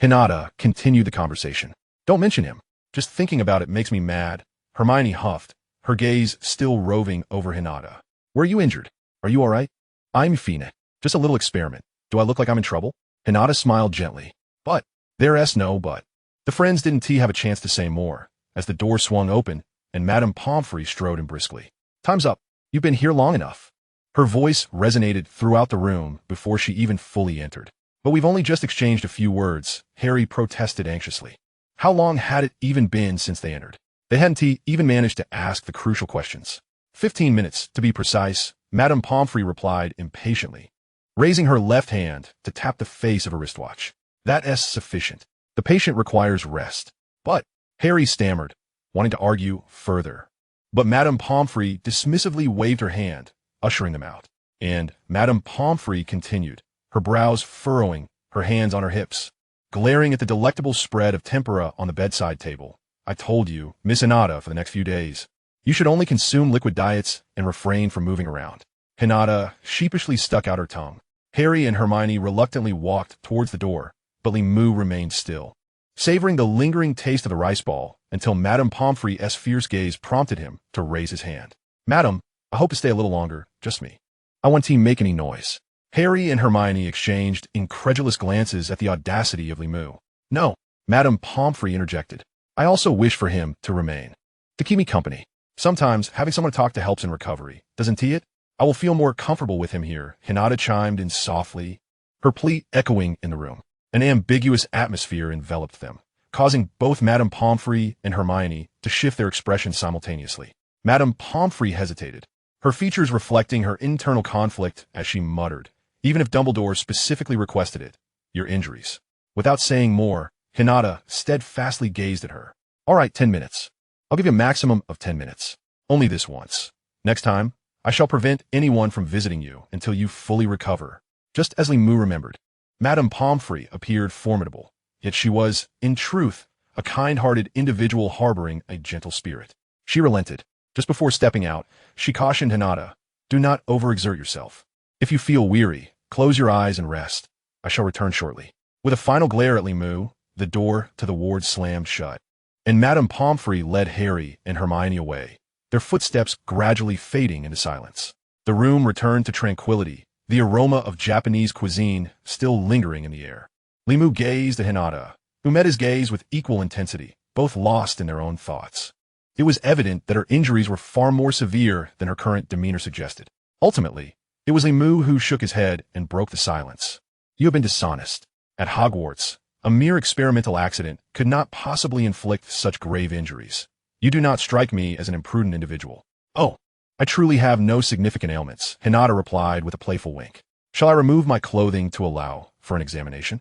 Hinata continued the conversation. Don't mention him. Just thinking about it makes me mad. Hermione huffed, her gaze still roving over Hinata. Were you injured? Are you all right? I'm fine. Just a little experiment. Do I look like I'm in trouble? Hinata smiled gently. But, there's no but. The friends didn't have a chance to say more, as the door swung open, and Madame Pomfrey strode in briskly. Time's up. You've been here long enough. Her voice resonated throughout the room before she even fully entered. But we've only just exchanged a few words, Harry protested anxiously. How long had it even been since they entered? They hadn't even managed to ask the crucial questions. 15 minutes, to be precise, Madame Pomfrey replied impatiently, raising her left hand to tap the face of her wristwatch. That's sufficient. The patient requires rest. But, Harry stammered, wanting to argue further. But Madame Pomfrey dismissively waved her hand, ushering them out. And Madame Pomfrey continued, her brows furrowing, her hands on her hips, glaring at the delectable spread of tempura on the bedside table. I told you, Miss Hinata, for the next few days, you should only consume liquid diets and refrain from moving around. Hinata sheepishly stuck out her tongue. Harry and Hermione reluctantly walked towards the door, but Limu remained still, savoring the lingering taste of the rice ball until Madame Pomfrey's fierce gaze prompted him to raise his hand. Madam, I hope to stay a little longer, just me. I won't make any noise. Harry and Hermione exchanged incredulous glances at the audacity of Limu. No, Madame Pomfrey interjected. I also wish for him to remain. To keep me company. Sometimes, having someone to talk to helps in recovery, doesn't it? I will feel more comfortable with him here, Hinata chimed in softly, her plea echoing in the room. An ambiguous atmosphere enveloped them, causing both Madame Pomfrey and Hermione to shift their expressions simultaneously. Madame Pomfrey hesitated, her features reflecting her internal conflict as she muttered, even if Dumbledore specifically requested it, your injuries. Without saying more, Hinata steadfastly gazed at her. All right, 10 minutes. I'll give you a maximum of 10 minutes. Only this once. Next time, I shall prevent anyone from visiting you until you fully recover. Just as Limu remembered, Madame Pomfrey appeared formidable, yet she was, in truth, a kind-hearted individual harboring a gentle spirit. She relented. Just before stepping out, she cautioned Hinata, do not overexert yourself. If you feel weary, close your eyes and rest. I shall return shortly. With a final glare at Limu, the door to the ward slammed shut, and Madame Pomfrey led Harry and Hermione away, their footsteps gradually fading into silence. The room returned to tranquility, the aroma of Japanese cuisine still lingering in the air. Limu gazed at Hinata, who met his gaze with equal intensity, both lost in their own thoughts. It was evident that her injuries were far more severe than her current demeanor suggested. Ultimately, it was Limu who shook his head and broke the silence. You have been dishonest. At Hogwarts, a mere experimental accident could not possibly inflict such grave injuries. You do not strike me as an imprudent individual. Oh, I truly have no significant ailments, Hinata replied with a playful wink. Shall I remove my clothing to allow for an examination?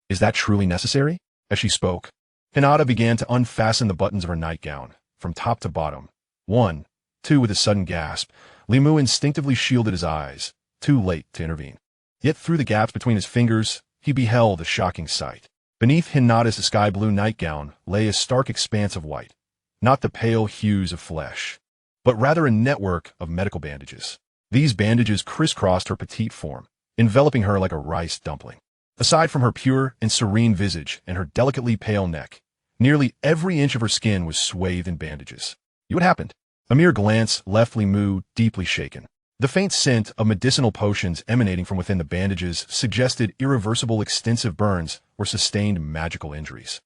Is that truly necessary? As she spoke, Hinata began to unfasten the buttons of her nightgown, from top to bottom. 1, 2, with a sudden gasp, Limu instinctively shielded his eyes, too late to intervene. Yet through the gaps between his fingers, he beheld a shocking sight. Beneath Hinata's sky-blue nightgown lay a stark expanse of white, not the pale hues of flesh, but rather a network of medical bandages. These bandages crisscrossed her petite form, enveloping her like a rice dumpling. Aside from her pure and serene visage and her delicately pale neck, nearly every inch of her skin was swathed in bandages. What happened? A mere glance left Limu deeply shaken. The faint scent of medicinal potions emanating from within the bandages suggested irreversible extensive burns or sustained magical injuries,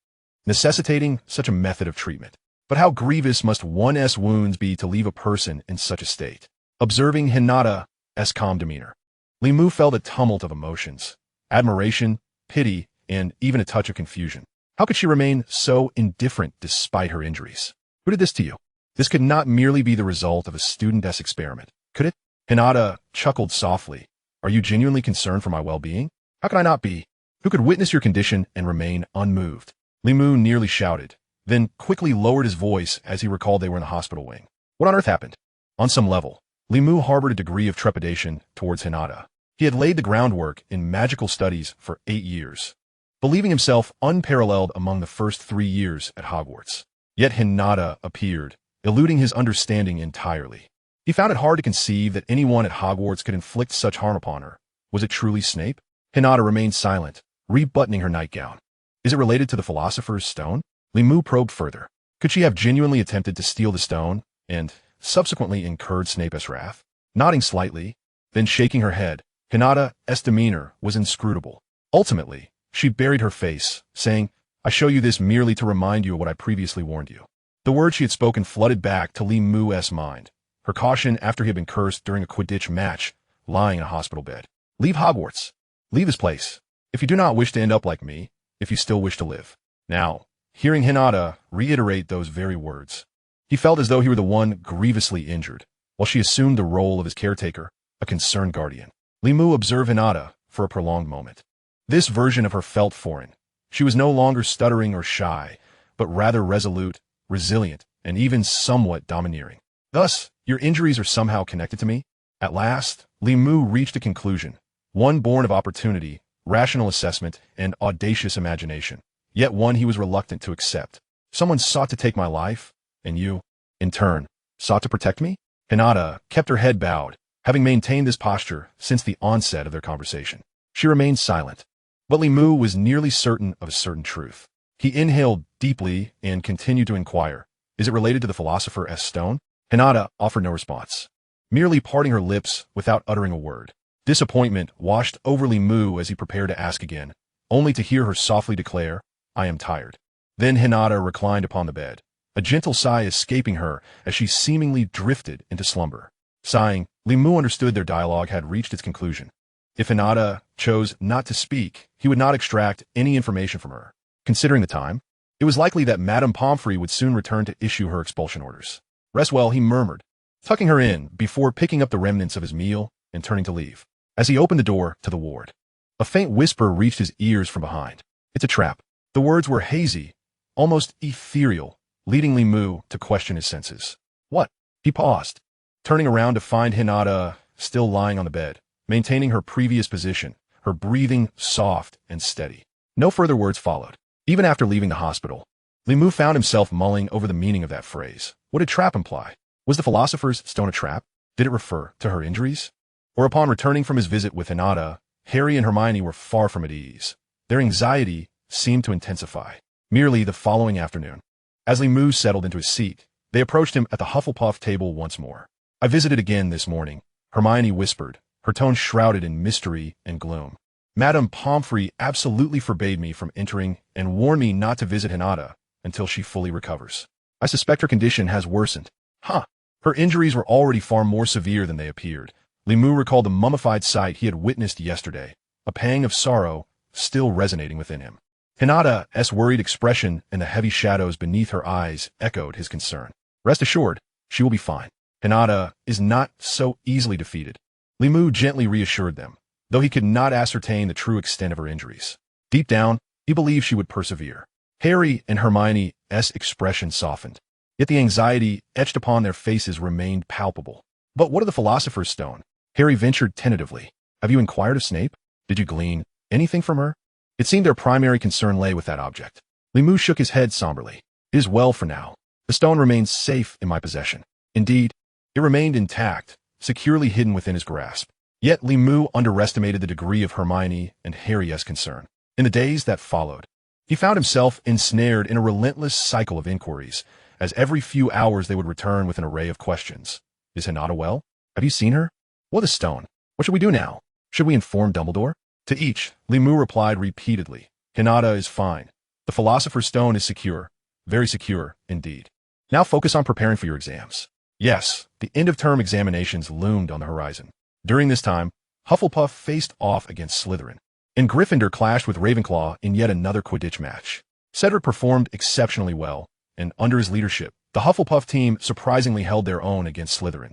necessitating such a method of treatment. But how grievous must one's wounds be to leave a person in such a state? Observing Hinata's calm demeanor, Limu felt a tumult of emotions, admiration, pity, and even a touch of confusion. How could she remain so indifferent despite her injuries? Who did this to you? This could not merely be the result of a studentess experiment, could it? Hinata chuckled softly. Are you genuinely concerned for my well-being? How could I not be? Who could witness your condition and remain unmoved? Limu nearly shouted, then quickly lowered his voice as he recalled they were in the hospital wing. What on earth happened? On some level, Limu harbored a degree of trepidation towards Hinata. He had laid the groundwork in magical studies for 8 years, believing himself unparalleled among the first 3 years at Hogwarts. Yet Hinata appeared, eluding his understanding entirely. He found it hard to conceive that anyone at Hogwarts could inflict such harm upon her. Was it truly Snape? Hinata remained silent, rebuttoning her nightgown. Is it related to the Philosopher's Stone? Limu probed further. Could she have genuinely attempted to steal the stone and subsequently incurred Snape's wrath? Nodding slightly, then shaking her head, Hinata's demeanor was inscrutable. Ultimately, she buried her face, saying, I show you this merely to remind you of what I previously warned you. The words she had spoken flooded back to Limu's mind, her caution after he had been cursed during a Quidditch match, lying in a hospital bed. Leave Hogwarts. Leave this place. If you do not wish to end up like me, if you still wish to live. Now, hearing Hinata reiterate those very words, he felt as though he were the one grievously injured, while she assumed the role of his caretaker, a concerned guardian. Limu observed Hinata for a prolonged moment. This version of her felt foreign. She was no longer stuttering or shy, but rather resolute, resilient, and even somewhat domineering. Thus, your injuries are somehow connected to me? At last, Limu reached a conclusion, one born of opportunity, rational assessment, and audacious imagination, yet one he was reluctant to accept. Someone sought to take my life, and you, in turn, sought to protect me? Hinata kept her head bowed, having maintained this posture since the onset of their conversation. She remained silent, but Limu was nearly certain of a certain truth. He inhaled deeply and continued to inquire, is it related to the Philosopher's Stone? Hinata offered no response, merely parting her lips without uttering a word. Disappointment washed over Moo as he prepared to ask again, only to hear her softly declare, "I am tired." Then Hinata reclined upon the bed, a gentle sigh escaping her as she seemingly drifted into slumber. Sighing, Moo understood their dialogue had reached its conclusion. If Hinata chose not to speak, he would not extract any information from her. Considering the time, it was likely that Madame Pomfrey would soon return to issue her expulsion orders. "Rest well," he murmured, tucking her in before picking up the remnants of his meal and turning to leave. As he opened the door to the ward, a faint whisper reached his ears from behind. "It's a trap." The words were hazy, almost ethereal, leading Moo to question his senses. "What?" He paused, turning around to find Hinata still lying on the bed, maintaining her previous position, her breathing soft and steady. No further words followed. Even after leaving the hospital, Moo found himself mulling over the meaning of that phrase. What did trap imply? Was the philosopher's stone a trap? Did it refer to her injuries? Or upon returning from his visit with Hinata, Harry and Hermione were far from at ease. Their anxiety seemed to intensify. Merely the following afternoon, as Moo settled into his seat, they approached him at the Hufflepuff table once more. "I visited again this morning," Hermione whispered, her tone shrouded in mystery and gloom. "Madame Pomfrey absolutely forbade me from entering and warned me not to visit Hinata until she fully recovers. I suspect her condition has worsened." Huh! Her injuries were already far more severe than they appeared. Moo recalled the mummified sight he had witnessed yesterday, a pang of sorrow still resonating within him. Hinata's worried expression and the heavy shadows beneath her eyes echoed his concern. "Rest assured, she will be fine. Hinata is not so easily defeated," Moo gently reassured them, though he could not ascertain the true extent of her injuries. Deep down, he believed she would persevere. Harry and Hermione's expression softened, yet the anxiety etched upon their faces remained palpable. "But what of the Philosopher's Stone?" Harry ventured tentatively. "Have you inquired of Snape? Did you glean anything from her?" It seemed their primary concern lay with that object. Moo shook his head somberly. "It is well for now. The stone remains safe in my possession." Indeed, it remained intact, securely hidden within his grasp. Yet Moo underestimated the degree of Hermione and Harry's concern. In the days that followed, he found himself ensnared in a relentless cycle of inquiries, as every few hours they would return with an array of questions. "Is Hinata well? Have you seen her? What the stone? What should we do now? Should we inform Dumbledore?" To each, Moo replied repeatedly, "Hinata is fine. The Philosopher's Stone is secure. Very secure, indeed. Now focus on preparing for your exams." Yes, the end-of-term examinations loomed on the horizon. During this time, Hufflepuff faced off against Slytherin, and Gryffindor clashed with Ravenclaw in yet another Quidditch match. Cedric performed exceptionally well, and under his leadership, the Hufflepuff team surprisingly held their own against Slytherin,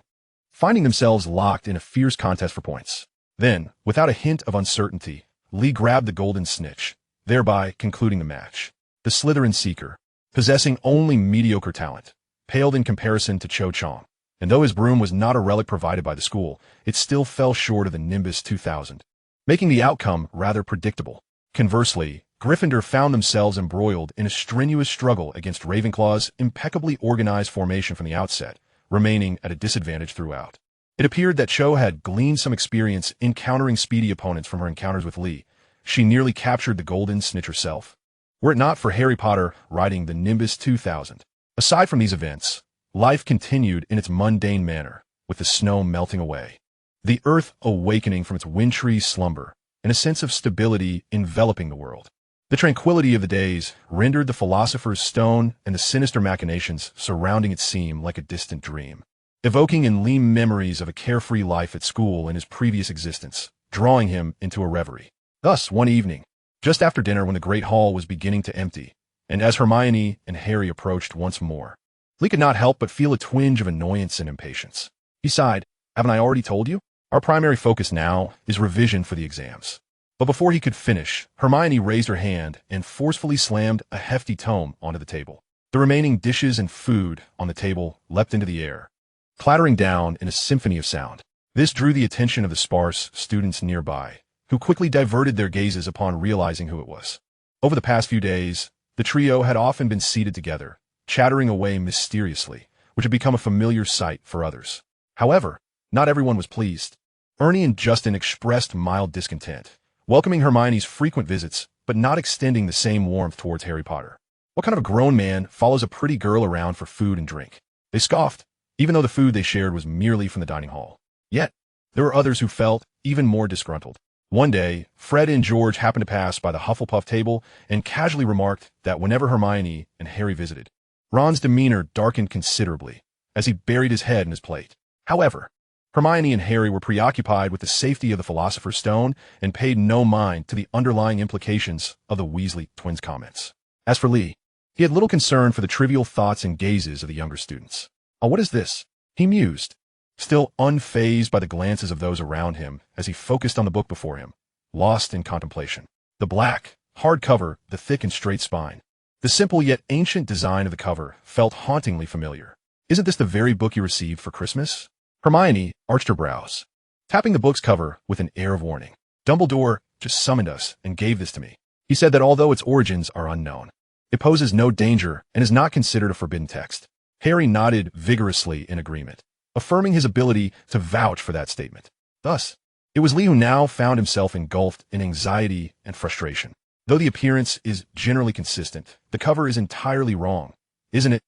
finding themselves locked in a fierce contest for points. Then, without a hint of uncertainty, Lee grabbed the golden snitch, thereby concluding the match. The Slytherin Seeker, possessing only mediocre talent, paled in comparison to Cho Chang, and though his broom was not a relic provided by the school, it still fell short of the Nimbus 2000, making the outcome rather predictable. Conversely, Gryffindor found themselves embroiled in a strenuous struggle against Ravenclaw's impeccably organized formation from the outset, remaining at a disadvantage throughout. It appeared that Cho had gleaned some experience encountering speedy opponents from her encounters with Lee. She nearly captured the golden snitch herself, were it not for Harry Potter riding the Nimbus 2000. Aside from these events, life continued in its mundane manner, with the snow melting away, the earth awakening from its wintry slumber, and a sense of stability enveloping the world. The tranquility of the days rendered the Philosopher's Stone and the sinister machinations surrounding it seem like a distant dream, evoking in Lee memories of a carefree life at school in his previous existence, drawing him into a reverie. Thus, one evening, just after dinner when the Great Hall was beginning to empty, and as Hermione and Harry approached once more, Lee could not help but feel a twinge of annoyance and impatience. He sighed, "Haven't I already told you? Our primary focus now is revision for the exams." But before he could finish, Hermione raised her hand and forcefully slammed a hefty tome onto the table. The remaining dishes and food on the table leapt into the air, clattering down in a symphony of sound. This drew the attention of the sparse students nearby, who quickly diverted their gazes upon realizing who it was. Over the past few days, the trio had often been seated together, chattering away mysteriously, which had become a familiar sight for others. However, not everyone was pleased. Ernie and Justin expressed mild discontent, welcoming Hermione's frequent visits, but not extending the same warmth towards Harry Potter. What kind of a grown man follows a pretty girl around for food and drink? They scoffed, even though the food they shared was merely from the dining hall. Yet, there were others who felt even more disgruntled. One day, Fred and George happened to pass by the Hufflepuff table and casually remarked that whenever Hermione and Harry visited, Ron's demeanor darkened considerably as he buried his head in his plate. However, Hermione and Harry were preoccupied with the safety of the Philosopher's Stone and paid no mind to the underlying implications of the Weasley twins' comments. As for Lee, he had little concern for the trivial thoughts and gazes of the younger students. "Oh, what is this?" he mused, still unfazed by the glances of those around him as he focused on the book before him, lost in contemplation. The black, hard cover, the thick and straight spine. The simple yet ancient design of the cover felt hauntingly familiar. "Isn't this the very book you received for Christmas?" Hermione arched her brows, tapping the book's cover with an air of warning. "Dumbledore just summoned us and gave this to me. He said that although its origins are unknown, it poses no danger and is not considered a forbidden text." Harry nodded vigorously in agreement, affirming his ability to vouch for that statement. Thus, it was Lee who now found himself engulfed in anxiety and frustration. Though the appearance is generally consistent, the cover is entirely wrong, isn't it?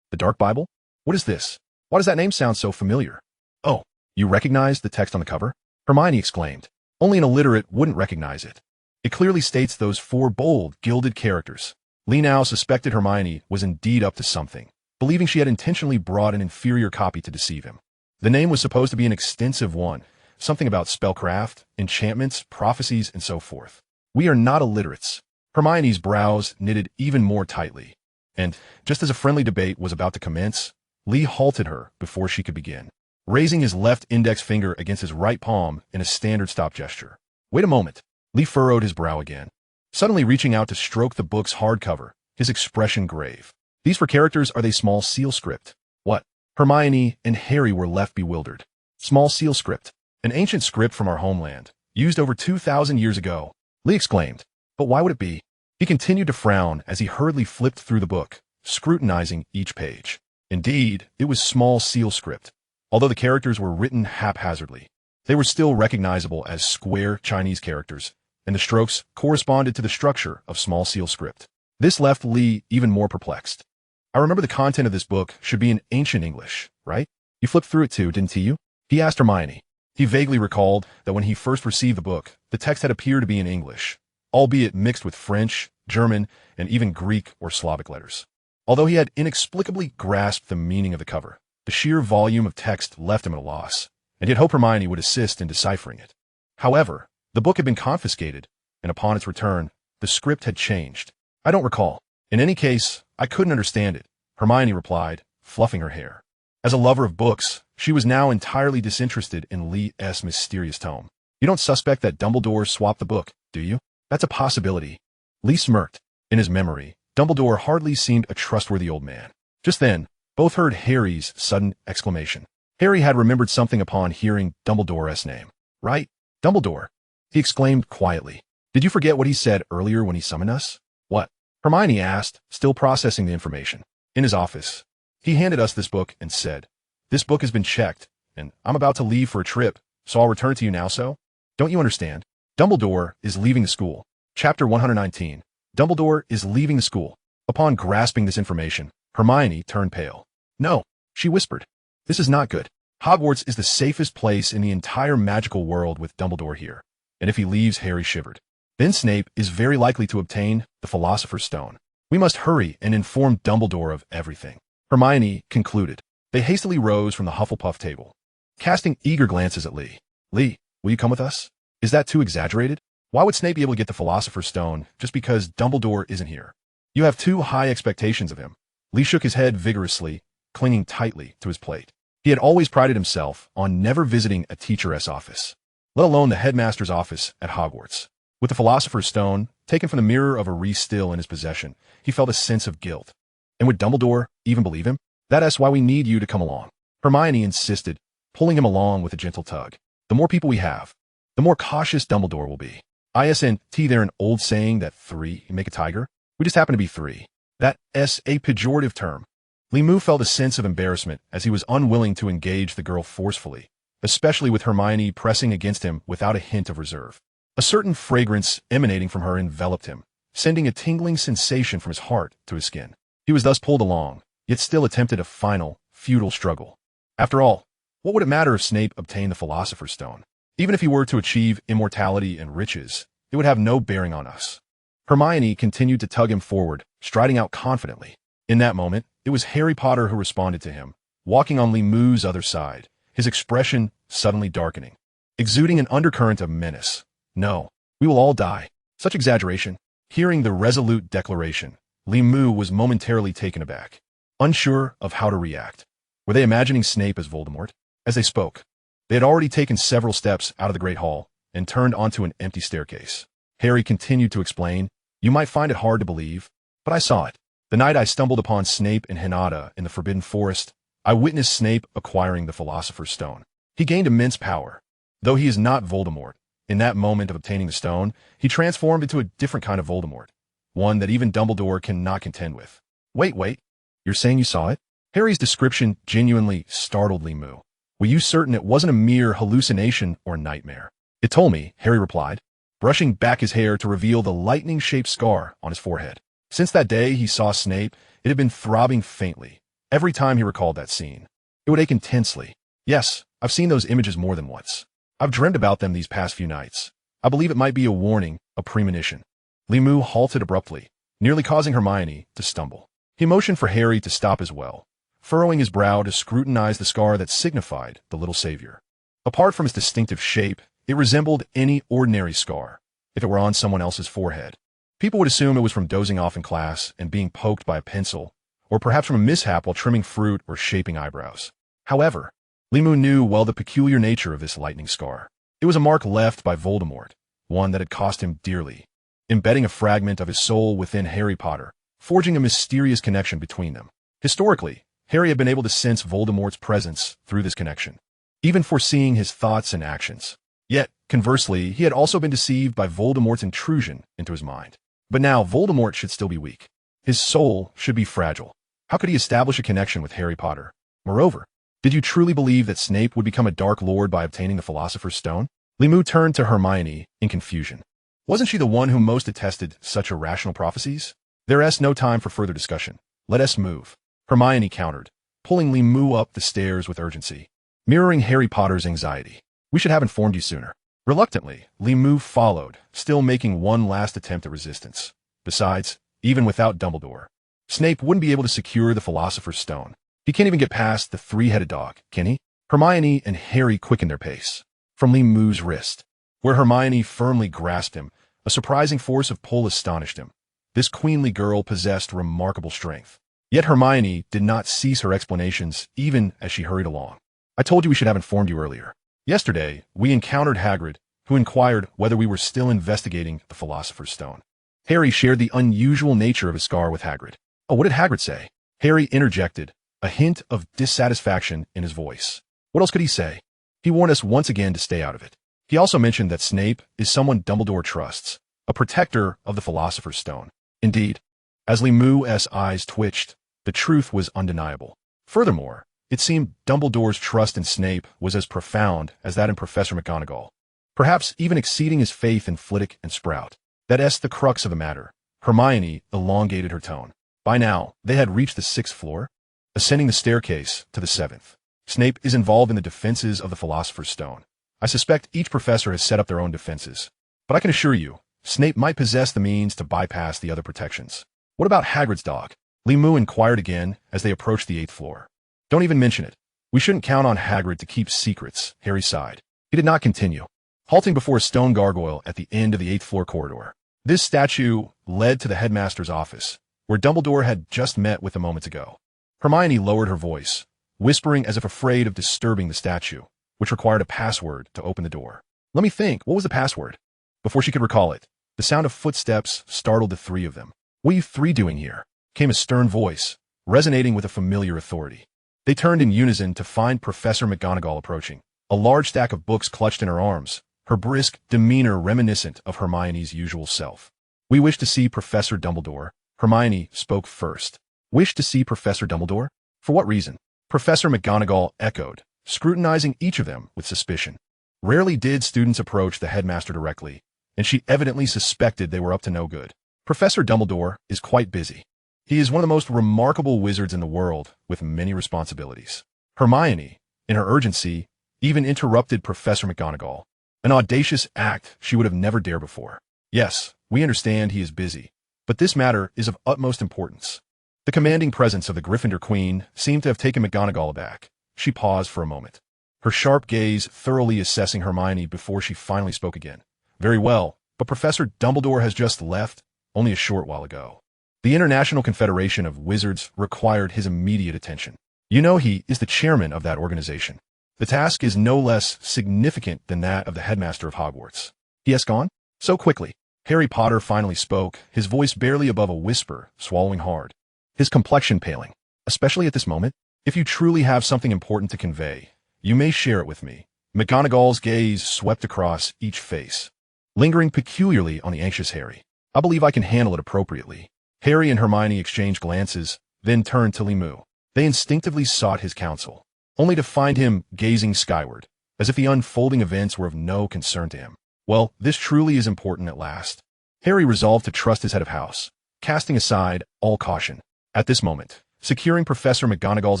The Dark Bible? What is this? Why does that name sound so familiar? "Oh, you recognize the text on the cover?" Hermione exclaimed. Only an illiterate wouldn't recognize it. It clearly states those 4 bold, gilded characters. Lee now suspected Hermione was indeed up to something, believing she had intentionally brought an inferior copy to deceive him. The name was supposed to be an extensive one, something about spellcraft, enchantments, prophecies, and so forth. "We are not illiterates." Hermione's brows knitted even more tightly, and just as a friendly debate was about to commence, Lee halted her before she could begin, raising his left index finger against his right palm in a standard stop gesture. "Wait a moment." Lee furrowed his brow again, suddenly reaching out to stroke the book's hardcover, his expression grave. "These 4 characters, are they small seal script?" "What?" Hermione and Harry were left bewildered. "Small seal script, an ancient script from our homeland, used over 2,000 years ago," Lee exclaimed. "But why would it be?" He continued to frown as he hurriedly flipped through the book, scrutinizing each page. Indeed, it was small seal script. Although the characters were written haphazardly, they were still recognizable as square Chinese characters, and the strokes corresponded to the structure of small seal script. This left Lee even more perplexed. "I remember the content of this book should be in ancient English, right? You flipped through it too, didn't you?" he asked Hermione. He vaguely recalled that when he first received the book, the text had appeared to be in English, albeit mixed with French, German, and even Greek or Slavic letters. Although he had inexplicably grasped the meaning of the cover, the sheer volume of text left him at a loss, and he had hoped Hermione would assist in deciphering it. However, the book had been confiscated, and upon its return, the script had changed. "I don't recall. In any case, I couldn't understand it," Hermione replied, fluffing her hair. As a lover of books, she was now entirely disinterested in Lee's mysterious tome. "You don't suspect that Dumbledore swapped the book, do you?" "That's a possibility." Lee smirked. In his memory, Dumbledore hardly seemed a trustworthy old man. Just then, both heard Harry's sudden exclamation. Harry had remembered something upon hearing Dumbledore's name. "Right? Dumbledore," he exclaimed quietly. "Did you forget what he said earlier when he summoned us?" "What?" Hermione asked, still processing the information. "In his office, he handed us this book and said, 'This book has been checked, and I'm about to leave for a trip, so I'll return it to you now, so?' Don't you understand? Dumbledore is leaving the school." Chapter 119. Dumbledore is leaving the school. Upon grasping this information, Hermione turned pale. "No," she whispered. "This is not good. Hogwarts is the safest place in the entire magical world with Dumbledore here. And if he leaves," Harry shivered, "then Snape is very likely to obtain the Philosopher's Stone. We must hurry and inform Dumbledore of everything." Hermione concluded. They hastily rose from the Hufflepuff table, casting eager glances at Lee. "Lee, will you come with us? Is that too exaggerated? Why would Snape be able to get the Philosopher's Stone just because Dumbledore isn't here? You have too high expectations of him." Lee shook his head vigorously, clinging tightly to his plate. He had always prided himself on never visiting a teacher's office, let alone the headmaster's office at Hogwarts. With the Philosopher's Stone, taken from the mirror of a Reese still in his possession, he felt a sense of guilt. And would Dumbledore even believe him? "That's why we need you to come along," Hermione insisted, pulling him along with a gentle tug. "The more people we have, the more cautious Dumbledore will be. Isn't there an old saying that 3 make a tiger? We just happen to be 3. That's a pejorative term." Lee Moo felt a sense of embarrassment as he was unwilling to engage the girl forcefully, especially with Hermione pressing against him without a hint of reserve. A certain fragrance emanating from her enveloped him, sending a tingling sensation from his heart to his skin. He was thus pulled along, yet still attempted a final, futile struggle. After all, what would it matter if Snape obtained the Philosopher's Stone? Even if he were to achieve immortality and riches, it would have no bearing on us. Hermione continued to tug him forward, striding out confidently. In that moment, it was Harry Potter who responded to him, walking on Limou's other side, his expression suddenly darkening, exuding an undercurrent of menace. No, we will all die. Such exaggeration. Hearing the resolute declaration, Limou was momentarily taken aback, unsure of how to react. Were they imagining Snape as Voldemort? As they spoke, they had already taken several steps out of the Great Hall and turned onto an empty staircase. Harry continued to explain, "You might find it hard to believe, but I saw it. The night I stumbled upon Snape and Hinata in the Forbidden Forest, I witnessed Snape acquiring the Philosopher's Stone. He gained immense power. Though he is not Voldemort, in that moment of obtaining the stone, he transformed into a different kind of Voldemort, one that even Dumbledore cannot contend with." Wait, you're saying you saw it? Harry's description genuinely startled Limou. "Were you certain it wasn't a mere hallucination or nightmare?" "It told me," Harry replied, brushing back his hair to reveal the lightning-shaped scar on his forehead. Since that day he saw Snape, it had been throbbing faintly. Every time he recalled that scene, it would ache intensely. "Yes, I've seen those images more than once. I've dreamed about them these past few nights. I believe it might be a warning, a premonition." Limou halted abruptly, nearly causing Hermione to stumble. He motioned for Harry to stop as well, furrowing his brow to scrutinize the scar that signified the little savior. Apart from its distinctive shape, it resembled any ordinary scar, if it were on someone else's forehead. People would assume it was from dozing off in class and being poked by a pencil, or perhaps from a mishap while trimming fruit or shaping eyebrows. However, Limou knew well the peculiar nature of this lightning scar. It was a mark left by Voldemort, one that had cost him dearly, embedding a fragment of his soul within Harry Potter, forging a mysterious connection between them. Historically, Harry had been able to sense Voldemort's presence through this connection, even foreseeing his thoughts and actions. Yet, conversely, he had also been deceived by Voldemort's intrusion into his mind. But now Voldemort should still be weak. His soul should be fragile. How could he establish a connection with Harry Potter? Moreover, did you truly believe that Snape would become a Dark Lord by obtaining the Philosopher's Stone? Limou turned to Hermione in confusion. Wasn't she the one who most attested such irrational prophecies? "There is no time for further discussion. Let us move," Hermione countered, pulling Limou up the stairs with urgency, mirroring Harry Potter's anxiety. "We should have informed you sooner." Reluctantly, Limou followed, still making one last attempt at resistance. Besides, even without Dumbledore, Snape wouldn't be able to secure the Philosopher's Stone. He can't even get past the three-headed dog, can he? Hermione and Harry quickened their pace. From Limou's wrist, where Hermione firmly grasped him, a surprising force of pull astonished him. This queenly girl possessed remarkable strength. Yet Hermione did not cease her explanations even as she hurried along. "I told you we should have informed you earlier. Yesterday, we encountered Hagrid, who inquired whether we were still investigating the Philosopher's Stone." Harry shared the unusual nature of his scar with Hagrid. "Oh, what did Hagrid say?" Harry interjected, a hint of dissatisfaction in his voice. "What else could he say? He warned us once again to stay out of it. He also mentioned that Snape is someone Dumbledore trusts, a protector of the Philosopher's Stone." Indeed, as Limou's eyes twitched, the truth was undeniable. Furthermore, it seemed Dumbledore's trust in Snape was as profound as that in Professor McGonagall, perhaps even exceeding his faith in Flitwick and Sprout. That's the crux of the matter. Hermione elongated her tone. By now, they had reached the 6th floor, ascending the staircase to the 7th. "Snape is involved in the defenses of the Philosopher's Stone. I suspect each professor has set up their own defenses, but I can assure you, Snape might possess the means to bypass the other protections." "What about Hagrid's dog?" Limou inquired again as they approached the 8th floor. "Don't even mention it. We shouldn't count on Hagrid to keep secrets," Harry sighed. He did not continue, halting before a stone gargoyle at the end of the 8th floor corridor. This statue led to the headmaster's office, where Dumbledore had just met with a moment ago. Hermione lowered her voice, whispering as if afraid of disturbing the statue, which required a password to open the door. "Let me think, what was the password?" Before she could recall it, the sound of footsteps startled the three of them. "What are you three doing here?" came a stern voice, resonating with a familiar authority. They turned in unison to find Professor McGonagall approaching, a large stack of books clutched in her arms, her brisk demeanor reminiscent of Hermione's usual self. "We wish to see Professor Dumbledore." Hermione spoke first. "Wish to see Professor Dumbledore? For what reason?" Professor McGonagall echoed, scrutinizing each of them with suspicion. Rarely did students approach the headmaster directly, and she evidently suspected they were up to no good. "Professor Dumbledore is quite busy. He is one of the most remarkable wizards in the world, with many responsibilities." Hermione, in her urgency, even interrupted Professor McGonagall, an audacious act she would have never dared before. Yes, we understand he is busy, but this matter is of utmost importance. The commanding presence of the Gryffindor Queen seemed to have taken McGonagall aback. She paused for a moment, her sharp gaze thoroughly assessing Hermione before she finally spoke again. Very well, but Professor Dumbledore has just left, only a short while ago. The International Confederation of Wizards required his immediate attention. You know he is the chairman of that organization. The task is no less significant than that of the headmaster of Hogwarts. He has gone? So quickly. Harry Potter finally spoke, his voice barely above a whisper, swallowing hard, his complexion paling. Especially at this moment, if you truly have something important to convey, you may share it with me. McGonagall's gaze swept across each face, lingering peculiarly on the anxious Harry. I believe I can handle it appropriately. Harry and Hermione exchanged glances, then turned to Limu. They instinctively sought his counsel, only to find him gazing skyward, as if the unfolding events were of no concern to him. Well, this truly is important at last. Harry resolved to trust his head of house, casting aside all caution. At this moment, securing Professor McGonagall's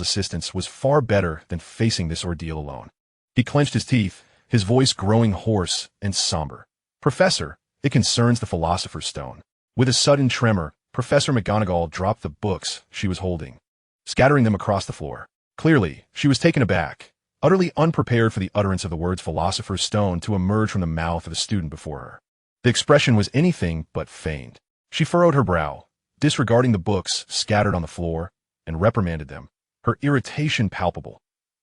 assistance was far better than facing this ordeal alone. He clenched his teeth, his voice growing hoarse and somber. Professor, it concerns the Philosopher's Stone. With a sudden tremor, Professor McGonagall dropped the books she was holding, scattering them across the floor. Clearly, she was taken aback, utterly unprepared for the utterance of the words Philosopher's Stone to emerge from the mouth of the student before her. The expression was anything but feigned. She furrowed her brow, disregarding the books scattered on the floor, and reprimanded them, her irritation palpable.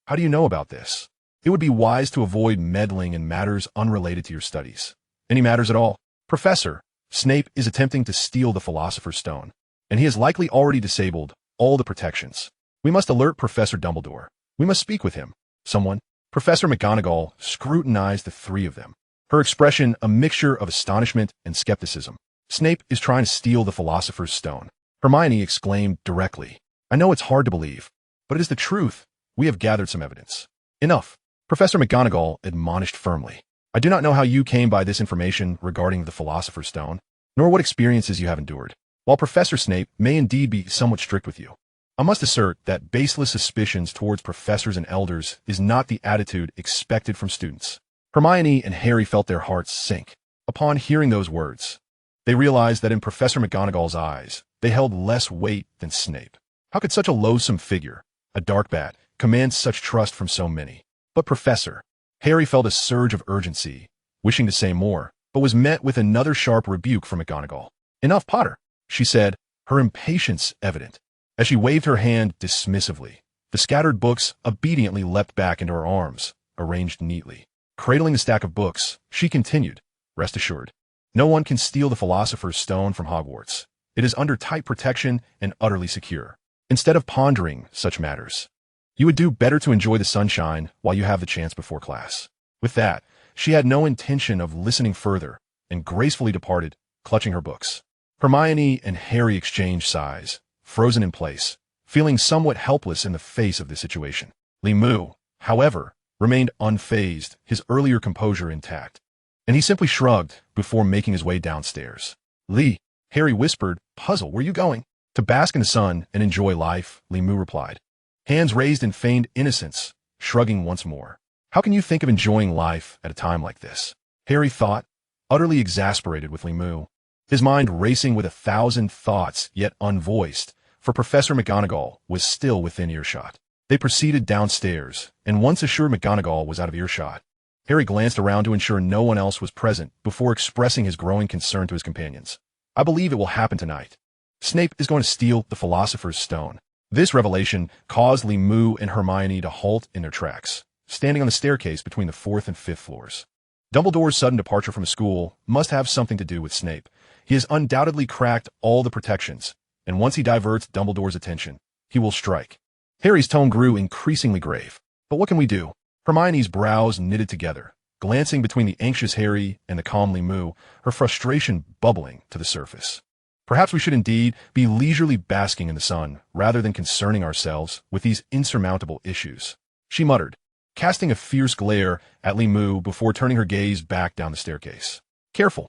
How do you know about this? It would be wise to avoid meddling in matters unrelated to your studies. Any matters at all? Professor, Snape is attempting to steal the Philosopher's Stone, and he has likely already disabled all the protections. We must alert Professor Dumbledore. We must speak with him. Someone. Professor McGonagall scrutinized the three of them, her expression a mixture of astonishment and skepticism. Snape is trying to steal the Philosopher's Stone. Hermione exclaimed directly. I know it's hard to believe, but it is the truth. We have gathered some evidence. Enough. Professor McGonagall admonished firmly. I do not know how you came by this information regarding the Philosopher's Stone, nor what experiences you have endured. While Professor Snape may indeed be somewhat strict with you, I must assert that baseless suspicions towards professors and elders is not the attitude expected from students. Hermione and Harry felt their hearts sink. Upon hearing those words, they realized that in Professor McGonagall's eyes, they held less weight than Snape. How could such a loathsome figure, a dark bat, command such trust from so many? But Professor, Harry felt a surge of urgency, wishing to say more, but was met with another sharp rebuke from McGonagall. Enough, Potter, she said, her impatience evident. As she waved her hand dismissively, the scattered books obediently leapt back into her arms, arranged neatly. Cradling the stack of books, she continued, rest assured, no one can steal the Philosopher's Stone from Hogwarts. It is under tight protection and utterly secure. Instead of pondering such matters, you would do better to enjoy the sunshine while you have the chance before class. With that, she had no intention of listening further and gracefully departed, clutching her books. Hermione and Harry exchanged sighs, frozen in place, feeling somewhat helpless in the face of this situation. Limu, however, remained unfazed, his earlier composure intact, and he simply shrugged before making his way downstairs. Lee, Harry whispered, puzzled, where you going? To bask in the sun and enjoy life, Limu replied, hands raised in feigned innocence, shrugging once more. How can you think of enjoying life at a time like this? Harry thought, utterly exasperated with Limu, his mind racing with 1,000 thoughts yet unvoiced, for Professor McGonagall was still within earshot. They proceeded downstairs, and once assured McGonagall was out of earshot, Harry glanced around to ensure no one else was present before expressing his growing concern to his companions. I believe it will happen tonight. Snape is going to steal the Philosopher's Stone. This revelation caused Limu and Hermione to halt in their tracks, standing on the staircase between the 4th and 5th floors. Dumbledore's sudden departure from school must have something to do with Snape. He has undoubtedly cracked all the protections, and once he diverts Dumbledore's attention, he will strike. Harry's tone grew increasingly grave. But what can we do? Hermione's brows knitted together, glancing between the anxious Harry and the calm Limu, her frustration bubbling to the surface. Perhaps we should indeed be leisurely basking in the sun, rather than concerning ourselves with these insurmountable issues, she muttered, casting a fierce glare at Limu before turning her gaze back down the staircase. Careful.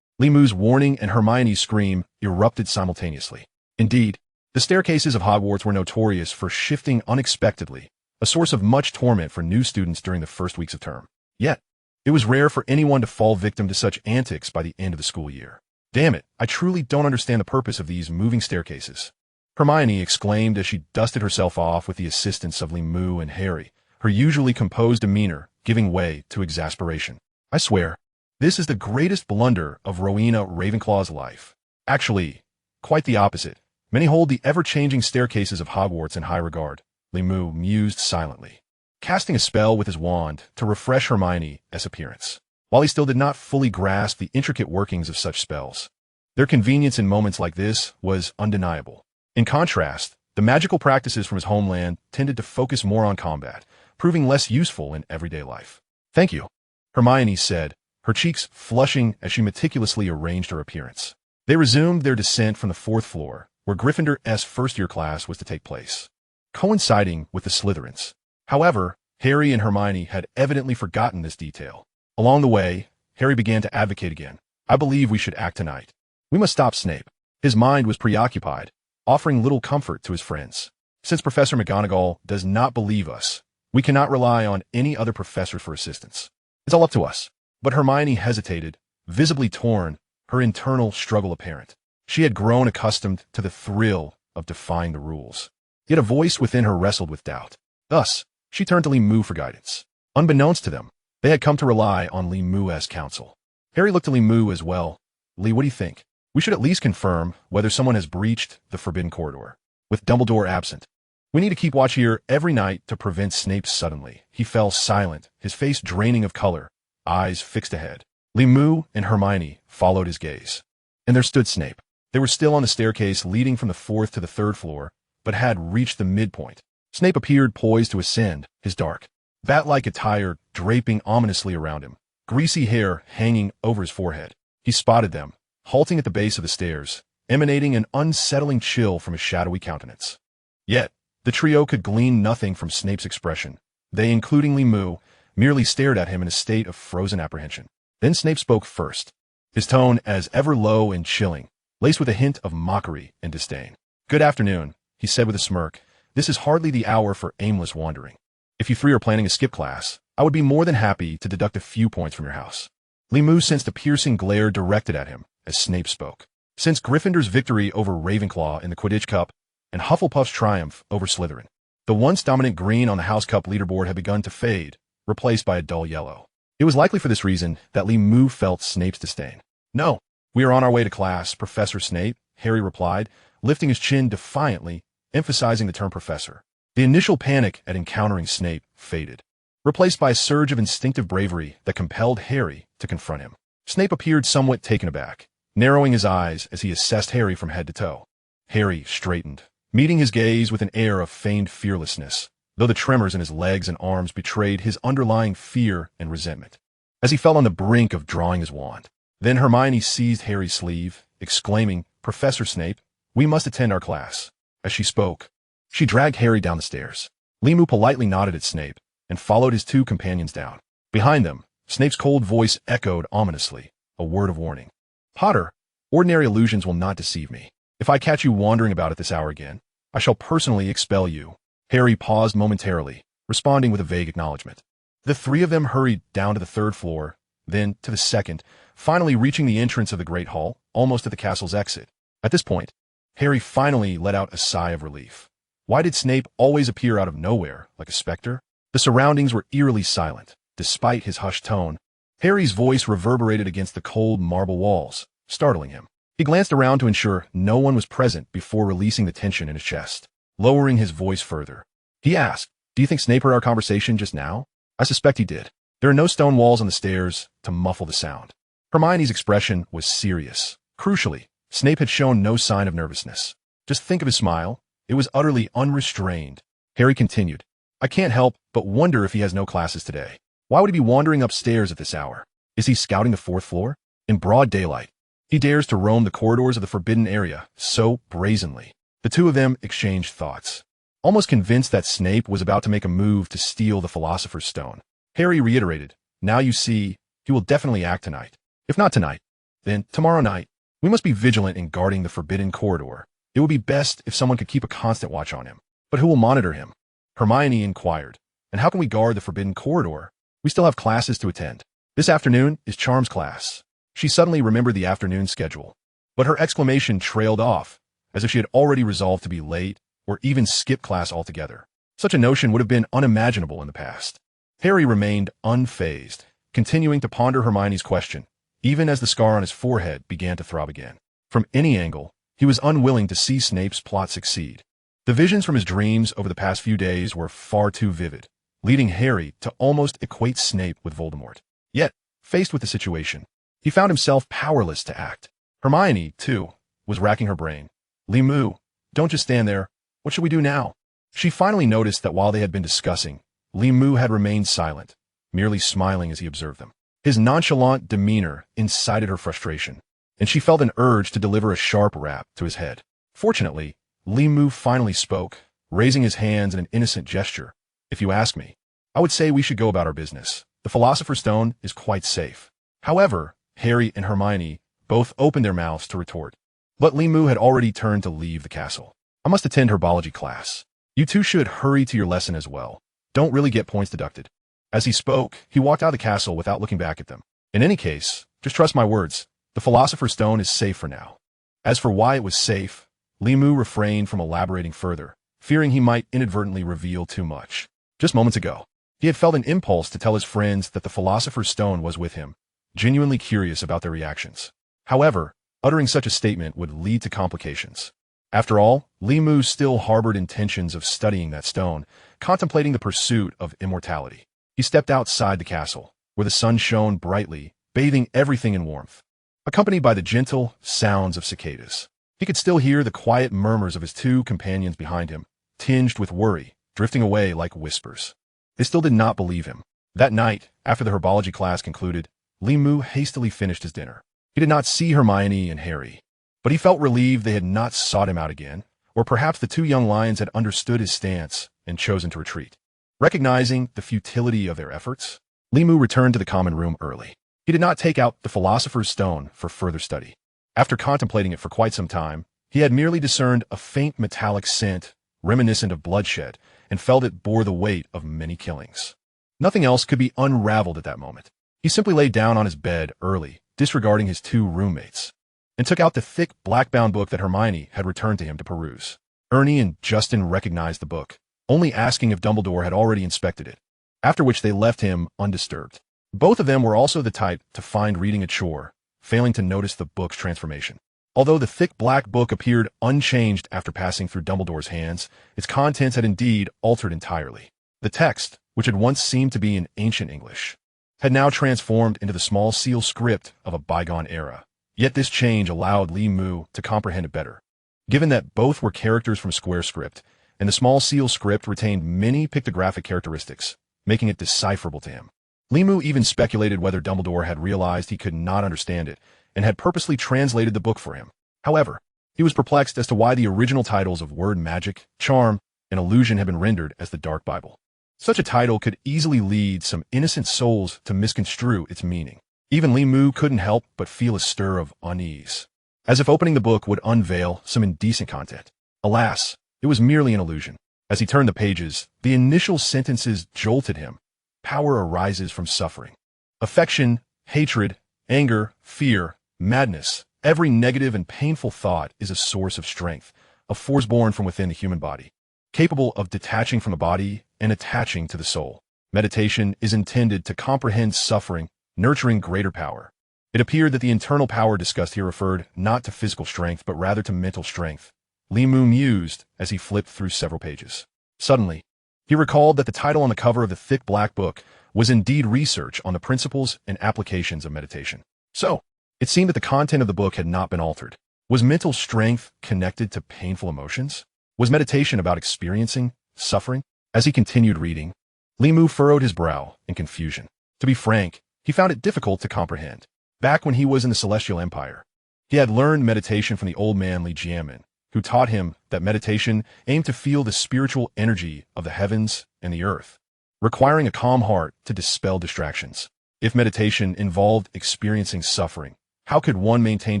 Limu's warning and Hermione's scream erupted simultaneously. Indeed, the staircases of Hogwarts were notorious for shifting unexpectedly, a source of much torment for new students during the first weeks of term. Yet, it was rare for anyone to fall victim to such antics by the end of the school year. Damn it, I truly don't understand the purpose of these moving staircases. Hermione exclaimed as she dusted herself off with the assistance of Moo and Harry, her usually composed demeanor giving way to exasperation. I swear, this is the greatest blunder of Rowena Ravenclaw's life. Actually, quite the opposite. Many hold the ever-changing staircases of Hogwarts in high regard, Moo mused silently, casting a spell with his wand to refresh Hermione's appearance. While he still did not fully grasp the intricate workings of such spells, their convenience in moments like this was undeniable. In contrast, the magical practices from his homeland tended to focus more on combat, proving less useful in everyday life. Thank you, Hermione said, her cheeks flushing as she meticulously arranged her appearance. They resumed their descent from the fourth floor, where Gryffindor's first-year class was to take place, coinciding with the Slytherins. However, Harry and Hermione had evidently forgotten this detail. Along the way, Harry began to advocate again. I believe we should act tonight. We must stop Snape. His mind was preoccupied, offering little comfort to his friends. Since Professor McGonagall does not believe us, we cannot rely on any other professor for assistance. It's all up to us. But Hermione hesitated, visibly torn, her internal struggle apparent. She had grown accustomed to the thrill of defying the rules. Yet a voice within her wrestled with doubt. Thus, she turned to Moo for guidance. Unbeknownst to them, they had come to rely on Moo's counsel. Harry looked to Moo as well. Lee, what do you think? We should at least confirm whether someone has breached the forbidden corridor. With Dumbledore absent, we need to keep watch here every night to prevent Snape suddenly. He fell silent, his face draining of color, eyes fixed ahead. Moo and Hermione followed his gaze. And there stood Snape. They were still on the staircase leading from the fourth to the third floor, but had reached the midpoint. Snape appeared poised to ascend, his dark, bat-like attire draping ominously around him, greasy hair hanging over his forehead. He spotted them, halting at the base of the stairs, emanating an unsettling chill from his shadowy countenance. Yet, the trio could glean nothing from Snape's expression. They, including Moo, merely stared at him in a state of frozen apprehension. Then Snape spoke first, his tone as ever low and chilling, laced with a hint of mockery and disdain. Good afternoon, he said with a smirk. This is hardly the hour for aimless wandering. If you three are planning a skip class, I would be more than happy to deduct a few points from your house. Moo sensed a piercing glare directed at him as Snape spoke. Since Gryffindor's victory over Ravenclaw in the Quidditch Cup and Hufflepuff's triumph over Slytherin, the once dominant green on the House Cup leaderboard had begun to fade, replaced by a dull yellow. It was likely for this reason that Moo felt Snape's disdain. No, we are on our way to class, Professor Snape, Harry replied, lifting his chin defiantly, emphasizing the term professor. The initial panic at encountering Snape faded, replaced by a surge of instinctive bravery that compelled Harry to confront him. Snape appeared somewhat taken aback, narrowing his eyes as he assessed Harry from head to toe. Harry straightened, meeting his gaze with an air of feigned fearlessness, though the tremors in his legs and arms betrayed his underlying fear and resentment, as he fell on the brink of drawing his wand. Then Hermione seized Harry's sleeve, exclaiming, Professor Snape, we must attend our class. As she spoke, she dragged Harry down the stairs. Moo politely nodded at Snape and followed his two companions down. Behind them, Snape's cold voice echoed ominously, a word of warning. Potter, ordinary illusions will not deceive me. If I catch you wandering about at this hour again, I shall personally expel you. Harry paused momentarily, responding with a vague acknowledgement. The three of them hurried down to the third floor, then to the second, finally reaching the entrance of the Great Hall, almost at the castle's exit. At this point, Harry finally let out a sigh of relief. Why did Snape always appear out of nowhere, like a specter? The surroundings were eerily silent, despite his hushed tone. Harry's voice reverberated against the cold marble walls, startling him. He glanced around to ensure no one was present before releasing the tension in his chest. Lowering his voice further, he asked, Do you think Snape heard our conversation just now? I suspect he did. There are no stone walls on the stairs to muffle the sound. Hermione's expression was serious. Crucially, Snape had shown no sign of nervousness. Just think of his smile. It was utterly unrestrained. Harry continued, I can't help but wonder if he has no classes today. Why would he be wandering upstairs at this hour? Is he scouting the fourth floor? In broad daylight, he dares to roam the corridors of the forbidden area so brazenly. The two of them exchanged thoughts, almost convinced that Snape was about to make a move to steal the Philosopher's Stone. Harry reiterated, Now you see, he will definitely act tonight. If not tonight, then tomorrow night. We must be vigilant in guarding the forbidden corridor. It would be best if someone could keep a constant watch on him. But who will monitor him? Hermione inquired. And how can we guard the forbidden corridor? We still have classes to attend. This afternoon is Charms class. She suddenly remembered the afternoon schedule. But her exclamation trailed off, as if she had already resolved to be late or even skip class altogether. Such a notion would have been unimaginable in the past. Harry remained unfazed, continuing to ponder Hermione's question, even as the scar on his forehead began to throb again. From any angle, he was unwilling to see Snape's plot succeed. The visions from his dreams over the past few days were far too vivid, leading Harry to almost equate Snape with Voldemort. Yet, faced with the situation, he found himself powerless to act. Hermione, too, was racking her brain. Limu, don't just stand there. What should we do now? She finally noticed that while they had been discussing, Limu had remained silent, merely smiling as he observed them. His nonchalant demeanor incited her frustration, and she felt an urge to deliver a sharp rap to his head. Fortunately, Limu finally spoke, raising his hands in an innocent gesture. If you ask me, I would say we should go about our business. The Philosopher's Stone is quite safe. However, Harry and Hermione both opened their mouths to retort. But Limu had already turned to leave the castle. I must attend herbology class. You two should hurry to your lesson as well. Don't really get points deducted. As he spoke, he walked out of the castle without looking back at them. In any case, just trust my words. The Philosopher's Stone is safe for now. As for why it was safe, Limu refrained from elaborating further, fearing he might inadvertently reveal too much. Just moments ago, he had felt an impulse to tell his friends that the Philosopher's Stone was with him, genuinely curious about their reactions. However, uttering such a statement would lead to complications. After all, Limu still harbored intentions of studying that stone, contemplating the pursuit of immortality. He stepped outside the castle, where the sun shone brightly, bathing everything in warmth. Accompanied by the gentle sounds of cicadas, he could still hear the quiet murmurs of his two companions behind him, tinged with worry, drifting away like whispers. They still did not believe him. That night, after the herbology class concluded, Limu hastily finished his dinner. He did not see Hermione and Harry, but he felt relieved they had not sought him out again, or perhaps the two young lions had understood his stance and chosen to retreat. Recognizing the futility of their efforts, Limu returned to the common room early. He did not take out the Philosopher's Stone for further study. After contemplating it for quite some time, he had merely discerned a faint metallic scent reminiscent of bloodshed and felt it bore the weight of many killings. Nothing else could be unraveled at that moment. He simply lay down on his bed early, disregarding his two roommates, and took out the thick black-bound book that Hermione had returned to him to peruse. Ernie and Justin recognized the book, only asking if Dumbledore had already inspected it, after which they left him undisturbed. Both of them were also the type to find reading a chore, failing to notice the book's transformation. Although the thick black book appeared unchanged after passing through Dumbledore's hands, its contents had indeed altered entirely. The text, which had once seemed to be in ancient English, had now transformed into the small seal script of a bygone era. Yet this change allowed Limu to comprehend it better. Given that both were characters from Square Script, and the small seal script retained many pictographic characteristics, making it decipherable to him. Limu even speculated whether Dumbledore had realized he could not understand it, and had purposely translated the book for him. However, he was perplexed as to why the original titles of Word Magic, Charm, and Illusion had been rendered as the Dark Bible. Such a title could easily lead some innocent souls to misconstrue its meaning. Even Limu couldn't help but feel a stir of unease, as if opening the book would unveil some indecent content. Alas, it was merely an illusion. As he turned the pages, the initial sentences jolted him. Power arises from suffering. Affection, hatred, anger, fear, madness, every negative and painful thought is a source of strength, a force born from within the human body, capable of detaching from the body and attaching to the soul. Meditation is intended to comprehend suffering, nurturing greater power. It appeared that the internal power discussed here referred not to physical strength but rather to mental strength. Limu mused as he flipped through several pages. Suddenly, he recalled that the title on the cover of the thick black book was indeed research on the principles and applications of meditation. So, it seemed that the content of the book had not been altered. Was mental strength connected to painful emotions? Was meditation about experiencing suffering? As he continued reading, Limu furrowed his brow in confusion. To be frank, he found it difficult to comprehend. Back when he was in the Celestial Empire, he had learned meditation from the old man Li Jiamin, who taught him that meditation aimed to feel the spiritual energy of the heavens and the earth, requiring a calm heart to dispel distractions. If meditation involved experiencing suffering, how could one maintain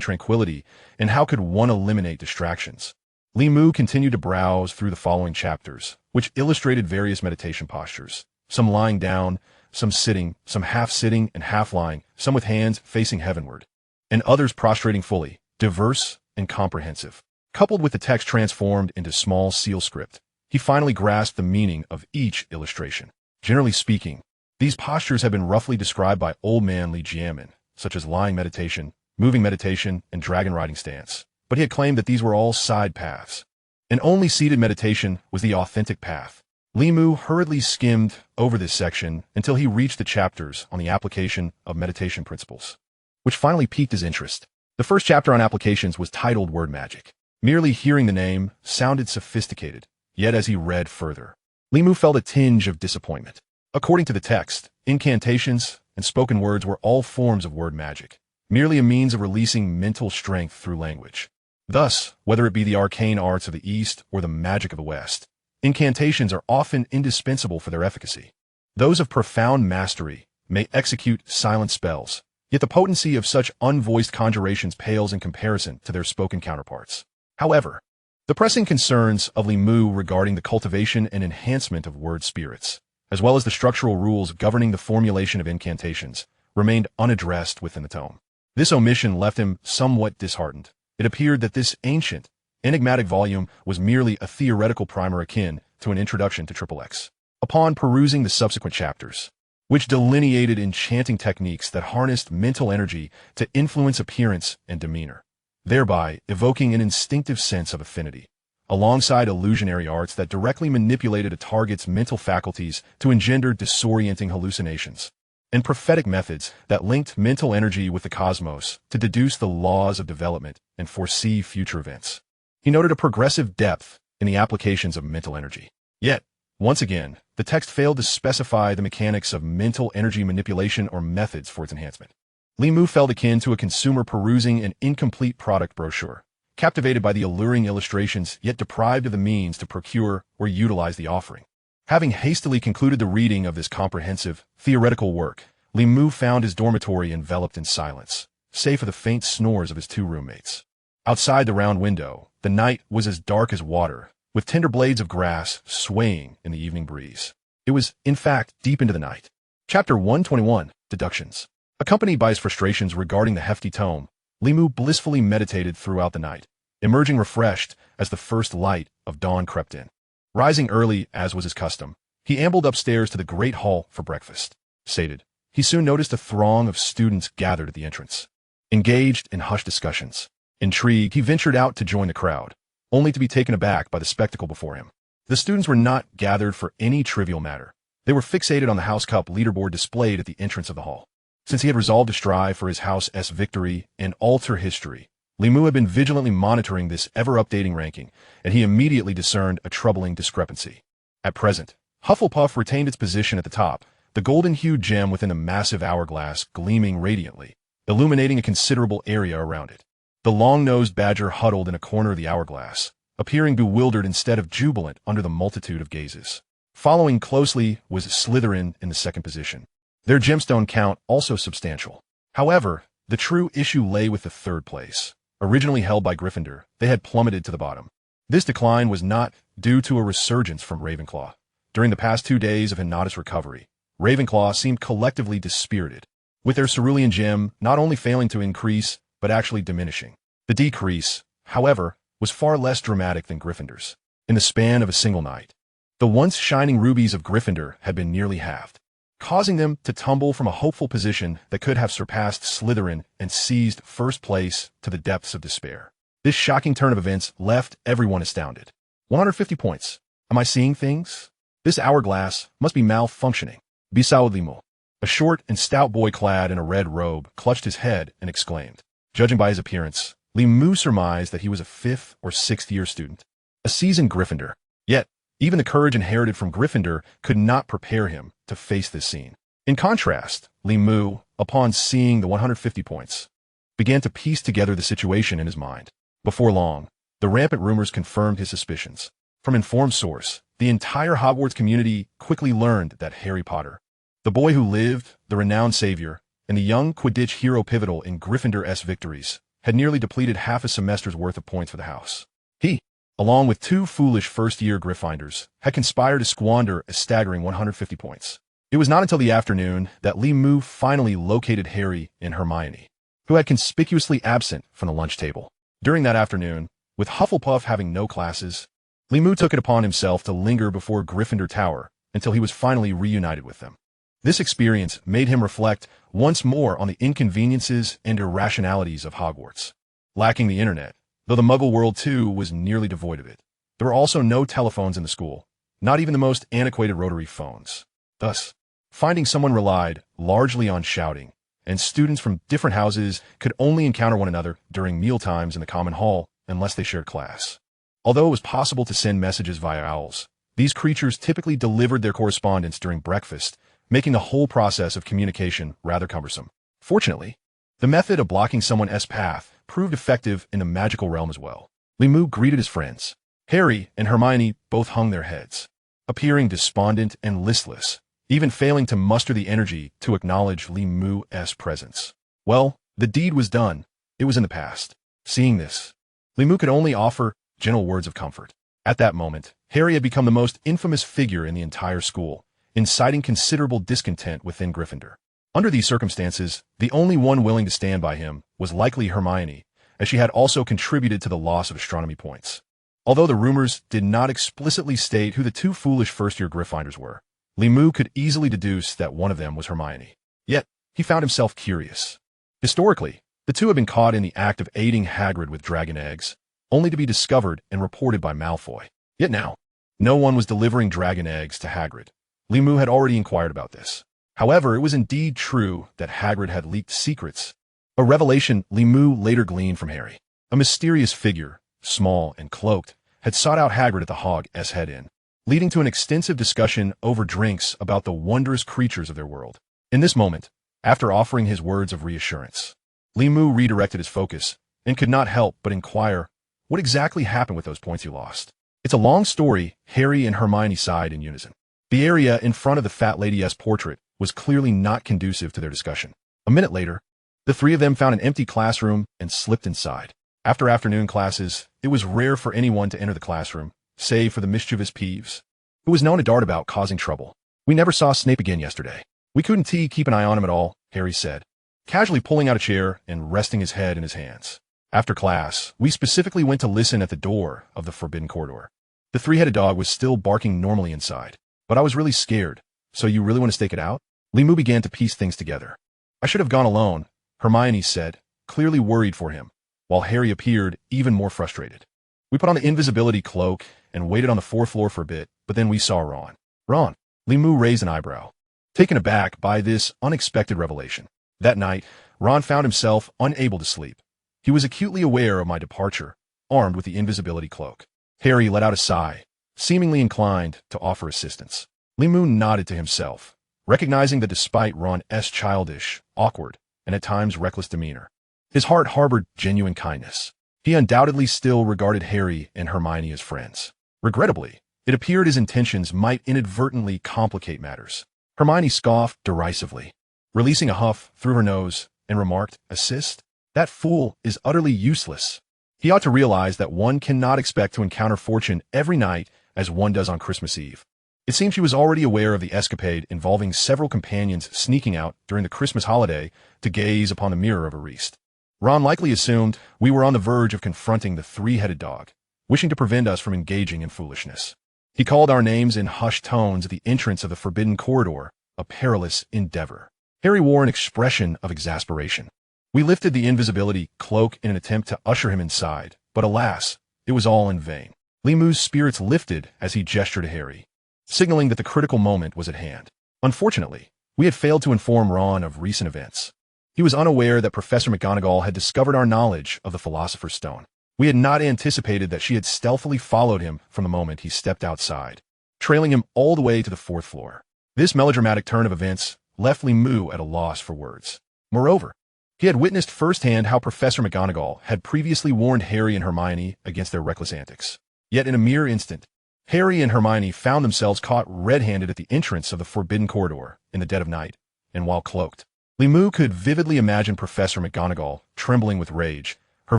tranquility, and how could one eliminate distractions? Limu continued to browse through the following chapters, which illustrated various meditation postures, some lying down, some sitting, some half-sitting and half-lying, some with hands facing heavenward, and others prostrating fully, diverse and comprehensive. Coupled with the text transformed into small seal script, he finally grasped the meaning of each illustration. Generally speaking, these postures have been roughly described by Old Man Lee Jiamin, such as lying meditation, moving meditation, and dragon riding stance, but he had claimed that these were all side paths, and only seated meditation was the authentic path. Li Mu hurriedly skimmed over this section until he reached the chapters on the application of meditation principles, which finally piqued his interest. The first chapter on applications was titled Word Magic. Merely hearing the name sounded sophisticated, yet as he read further, Li Mu felt a tinge of disappointment. According to the text, incantations and spoken words were all forms of word magic, merely a means of releasing mental strength through language. Thus, whether it be the arcane arts of the East or the magic of the West, incantations are often indispensable for their efficacy. Those of profound mastery may execute silent spells, yet the potency of such unvoiced conjurations pales in comparison to their spoken counterparts. However, the pressing concerns of Li Mu regarding the cultivation and enhancement of word spirits, as well as the structural rules governing the formulation of incantations, remained unaddressed within the tome. This omission left him somewhat disheartened. It appeared that this ancient, enigmatic volume was merely a theoretical primer akin to an introduction to XXX. Upon perusing the subsequent chapters, which delineated enchanting techniques that harnessed mental energy to influence appearance and demeanor, thereby evoking an instinctive sense of affinity, alongside illusionary arts that directly manipulated a target's mental faculties to engender disorienting hallucinations, and prophetic methods that linked mental energy with the cosmos to deduce the laws of development and foresee future events. He noted a progressive depth in the applications of mental energy. Yet, once again, the text failed to specify the mechanics of mental energy manipulation or methods for its enhancement. Li Mu felt akin to a consumer perusing an incomplete product brochure, captivated by the alluring illustrations yet deprived of the means to procure or utilize the offering. Having hastily concluded the reading of this comprehensive, theoretical work, Li Mu found his dormitory enveloped in silence, save for the faint snores of his two roommates. Outside the round window, the night was as dark as water, with tender blades of grass swaying in the evening breeze. It was, in fact, deep into the night. Chapter 121, Deductions. Accompanied by his frustrations regarding the hefty tome, Li Mu blissfully meditated throughout the night, emerging refreshed as the first light of dawn crept in. Rising early, as was his custom, he ambled upstairs to the great hall for breakfast. Sated, he soon noticed a throng of students gathered at the entrance, engaged in hushed discussions. Intrigued, he ventured out to join the crowd, only to be taken aback by the spectacle before him. The students were not gathered for any trivial matter. They were fixated on the House Cup leaderboard displayed at the entrance of the hall. Since he had resolved to strive for his house's victory and alter history, Li Mu had been vigilantly monitoring this ever-updating ranking, and he immediately discerned a troubling discrepancy. At present, Hufflepuff retained its position at the top, the golden-hued gem within the massive hourglass gleaming radiantly, illuminating a considerable area around it. The long-nosed badger huddled in a corner of the hourglass, appearing bewildered instead of jubilant under the multitude of gazes. Following closely was Slytherin in the second position, their gemstone count also substantial. However, the true issue lay with the third place. Originally held by Gryffindor, they had plummeted to the bottom. This decline was not due to a resurgence from Ravenclaw. During the past 2 days of Hinata's recovery, Ravenclaw seemed collectively dispirited, with their cerulean gem not only failing to increase, but actually diminishing. The decrease, however, was far less dramatic than Gryffindor's. In the span of a single night, the once shining rubies of Gryffindor had been nearly halved, causing them to tumble from a hopeful position that could have surpassed Slytherin and seized first place to the depths of despair. This shocking turn of events left everyone astounded. 150 points. Am I seeing things? This hourglass must be malfunctioning. Bisaud Limo. A short and stout boy clad in a red robe clutched his head and exclaimed. Judging by his appearance, Li Mu surmised that he was a 5th or 6th year student, a seasoned Gryffindor. Yet, even the courage inherited from Gryffindor could not prepare him to face this scene. In contrast, Li Mu, upon seeing the 150 points, began to piece together the situation in his mind. Before long, the rampant rumors confirmed his suspicions. From informed source, the entire Hogwarts community quickly learned that Harry Potter, the boy who lived, the renowned savior, and the young Quidditch hero pivotal in Gryffindor's victories, had nearly depleted half a semester's worth of points for the house. He along with two foolish first-year Gryffindors, had conspired to squander a staggering 150 points. It was not until the afternoon that Limu finally located Harry and Hermione, who had conspicuously absent from the lunch table. During that afternoon, with Hufflepuff having no classes, Limu took it upon himself to linger before Gryffindor Tower until he was finally reunited with them. This experience made him reflect once more on the inconveniences and irrationalities of Hogwarts. Lacking the internet, though the Muggle world too was nearly devoid of it, there were also no telephones in the school, not even the most antiquated rotary phones. Thus, finding someone relied largely on shouting, and students from different houses could only encounter one another during mealtimes in the common hall unless they shared class. Although it was possible to send messages via owls, these creatures typically delivered their correspondence during breakfast, making the whole process of communication rather cumbersome. Fortunately, the method of blocking someone's path proved effective in the magical realm as well. Limu greeted his friends. Harry and Hermione both hung their heads, appearing despondent and listless, even failing to muster the energy to acknowledge Limu's presence. Well, the deed was done. It was in the past. Seeing this, Limu could only offer gentle words of comfort. At that moment, Harry had become the most infamous figure in the entire school, inciting considerable discontent within Gryffindor. Under these circumstances, the only one willing to stand by him was likely Hermione, as she had also contributed to the loss of astronomy points. Although the rumors did not explicitly state who the two foolish first-year Gryffindors were, Limu could easily deduce that one of them was Hermione. Yet, he found himself curious. Historically, the two had been caught in the act of aiding Hagrid with dragon eggs, only to be discovered and reported by Malfoy. Yet now, no one was delivering dragon eggs to Hagrid. Limu had already inquired about this. However, it was indeed true that Hagrid had leaked secrets, a revelation Limu later gleaned from Harry. A mysterious figure, small and cloaked, had sought out Hagrid at the Hog's Head Inn, leading to an extensive discussion over drinks about the wondrous creatures of their world. In this moment, after offering his words of reassurance, Limu redirected his focus and could not help but inquire what exactly happened with those points you lost. It's a long story, Harry and Hermione sighed in unison. The area in front of the fat lady's portrait was clearly not conducive to their discussion. A minute later, the three of them found an empty classroom and slipped inside. After afternoon classes, it was rare for anyone to enter the classroom, save for the mischievous Peeves, who was known to dart about causing trouble. We never saw Snape again yesterday. We couldn't keep an eye on him at all, Harry said, casually pulling out a chair and resting his head in his hands. After class, we specifically went to listen at the door of the forbidden corridor. The three-headed dog was still barking normally inside, but I was really scared. So you really want to stake it out? Limu began to piece things together. I should have gone alone, Hermione said, clearly worried for him, while Harry appeared even more frustrated. We put on the invisibility cloak and waited on the fourth floor for a bit, but then we saw Ron. Ron? Limu raised an eyebrow, taken aback by this unexpected revelation. That night, Ron found himself unable to sleep. He was acutely aware of my departure, armed with the invisibility cloak. Harry let out a sigh, seemingly inclined to offer assistance. Limu nodded to himself, recognizing that despite Ron's childish, awkward, and at times reckless demeanor, his heart harbored genuine kindness. He undoubtedly still regarded Harry and Hermione as friends. Regrettably, it appeared his intentions might inadvertently complicate matters. Hermione scoffed derisively, releasing a huff through her nose, and remarked, "Assist? That fool is utterly useless. He ought to realize that one cannot expect to encounter fortune every night as one does on Christmas Eve." It seemed she was already aware of the escapade involving several companions sneaking out during the Christmas holiday to gaze upon the mirror of a wreath. Ron likely assumed we were on the verge of confronting the three-headed dog, wishing to prevent us from engaging in foolishness. He called our names in hushed tones at the entrance of the forbidden corridor, a perilous endeavor. Harry wore an expression of exasperation. We lifted the invisibility cloak in an attempt to usher him inside, but alas, it was all in vain. Limu's spirits lifted as he gestured to Harry, signaling that the critical moment was at hand. Unfortunately, we had failed to inform Ron of recent events. He was unaware that Professor McGonagall had discovered our knowledge of the Philosopher's Stone. We had not anticipated that she had stealthily followed him from the moment he stepped outside, trailing him all the way to the fourth floor. This melodramatic turn of events left Limu at a loss for words. Moreover, he had witnessed firsthand how Professor McGonagall had previously warned Harry and Hermione against their reckless antics. Yet in a mere instant, Harry and Hermione found themselves caught red-handed at the entrance of the forbidden corridor in the dead of night, and while cloaked. Limu could vividly imagine Professor McGonagall trembling with rage, her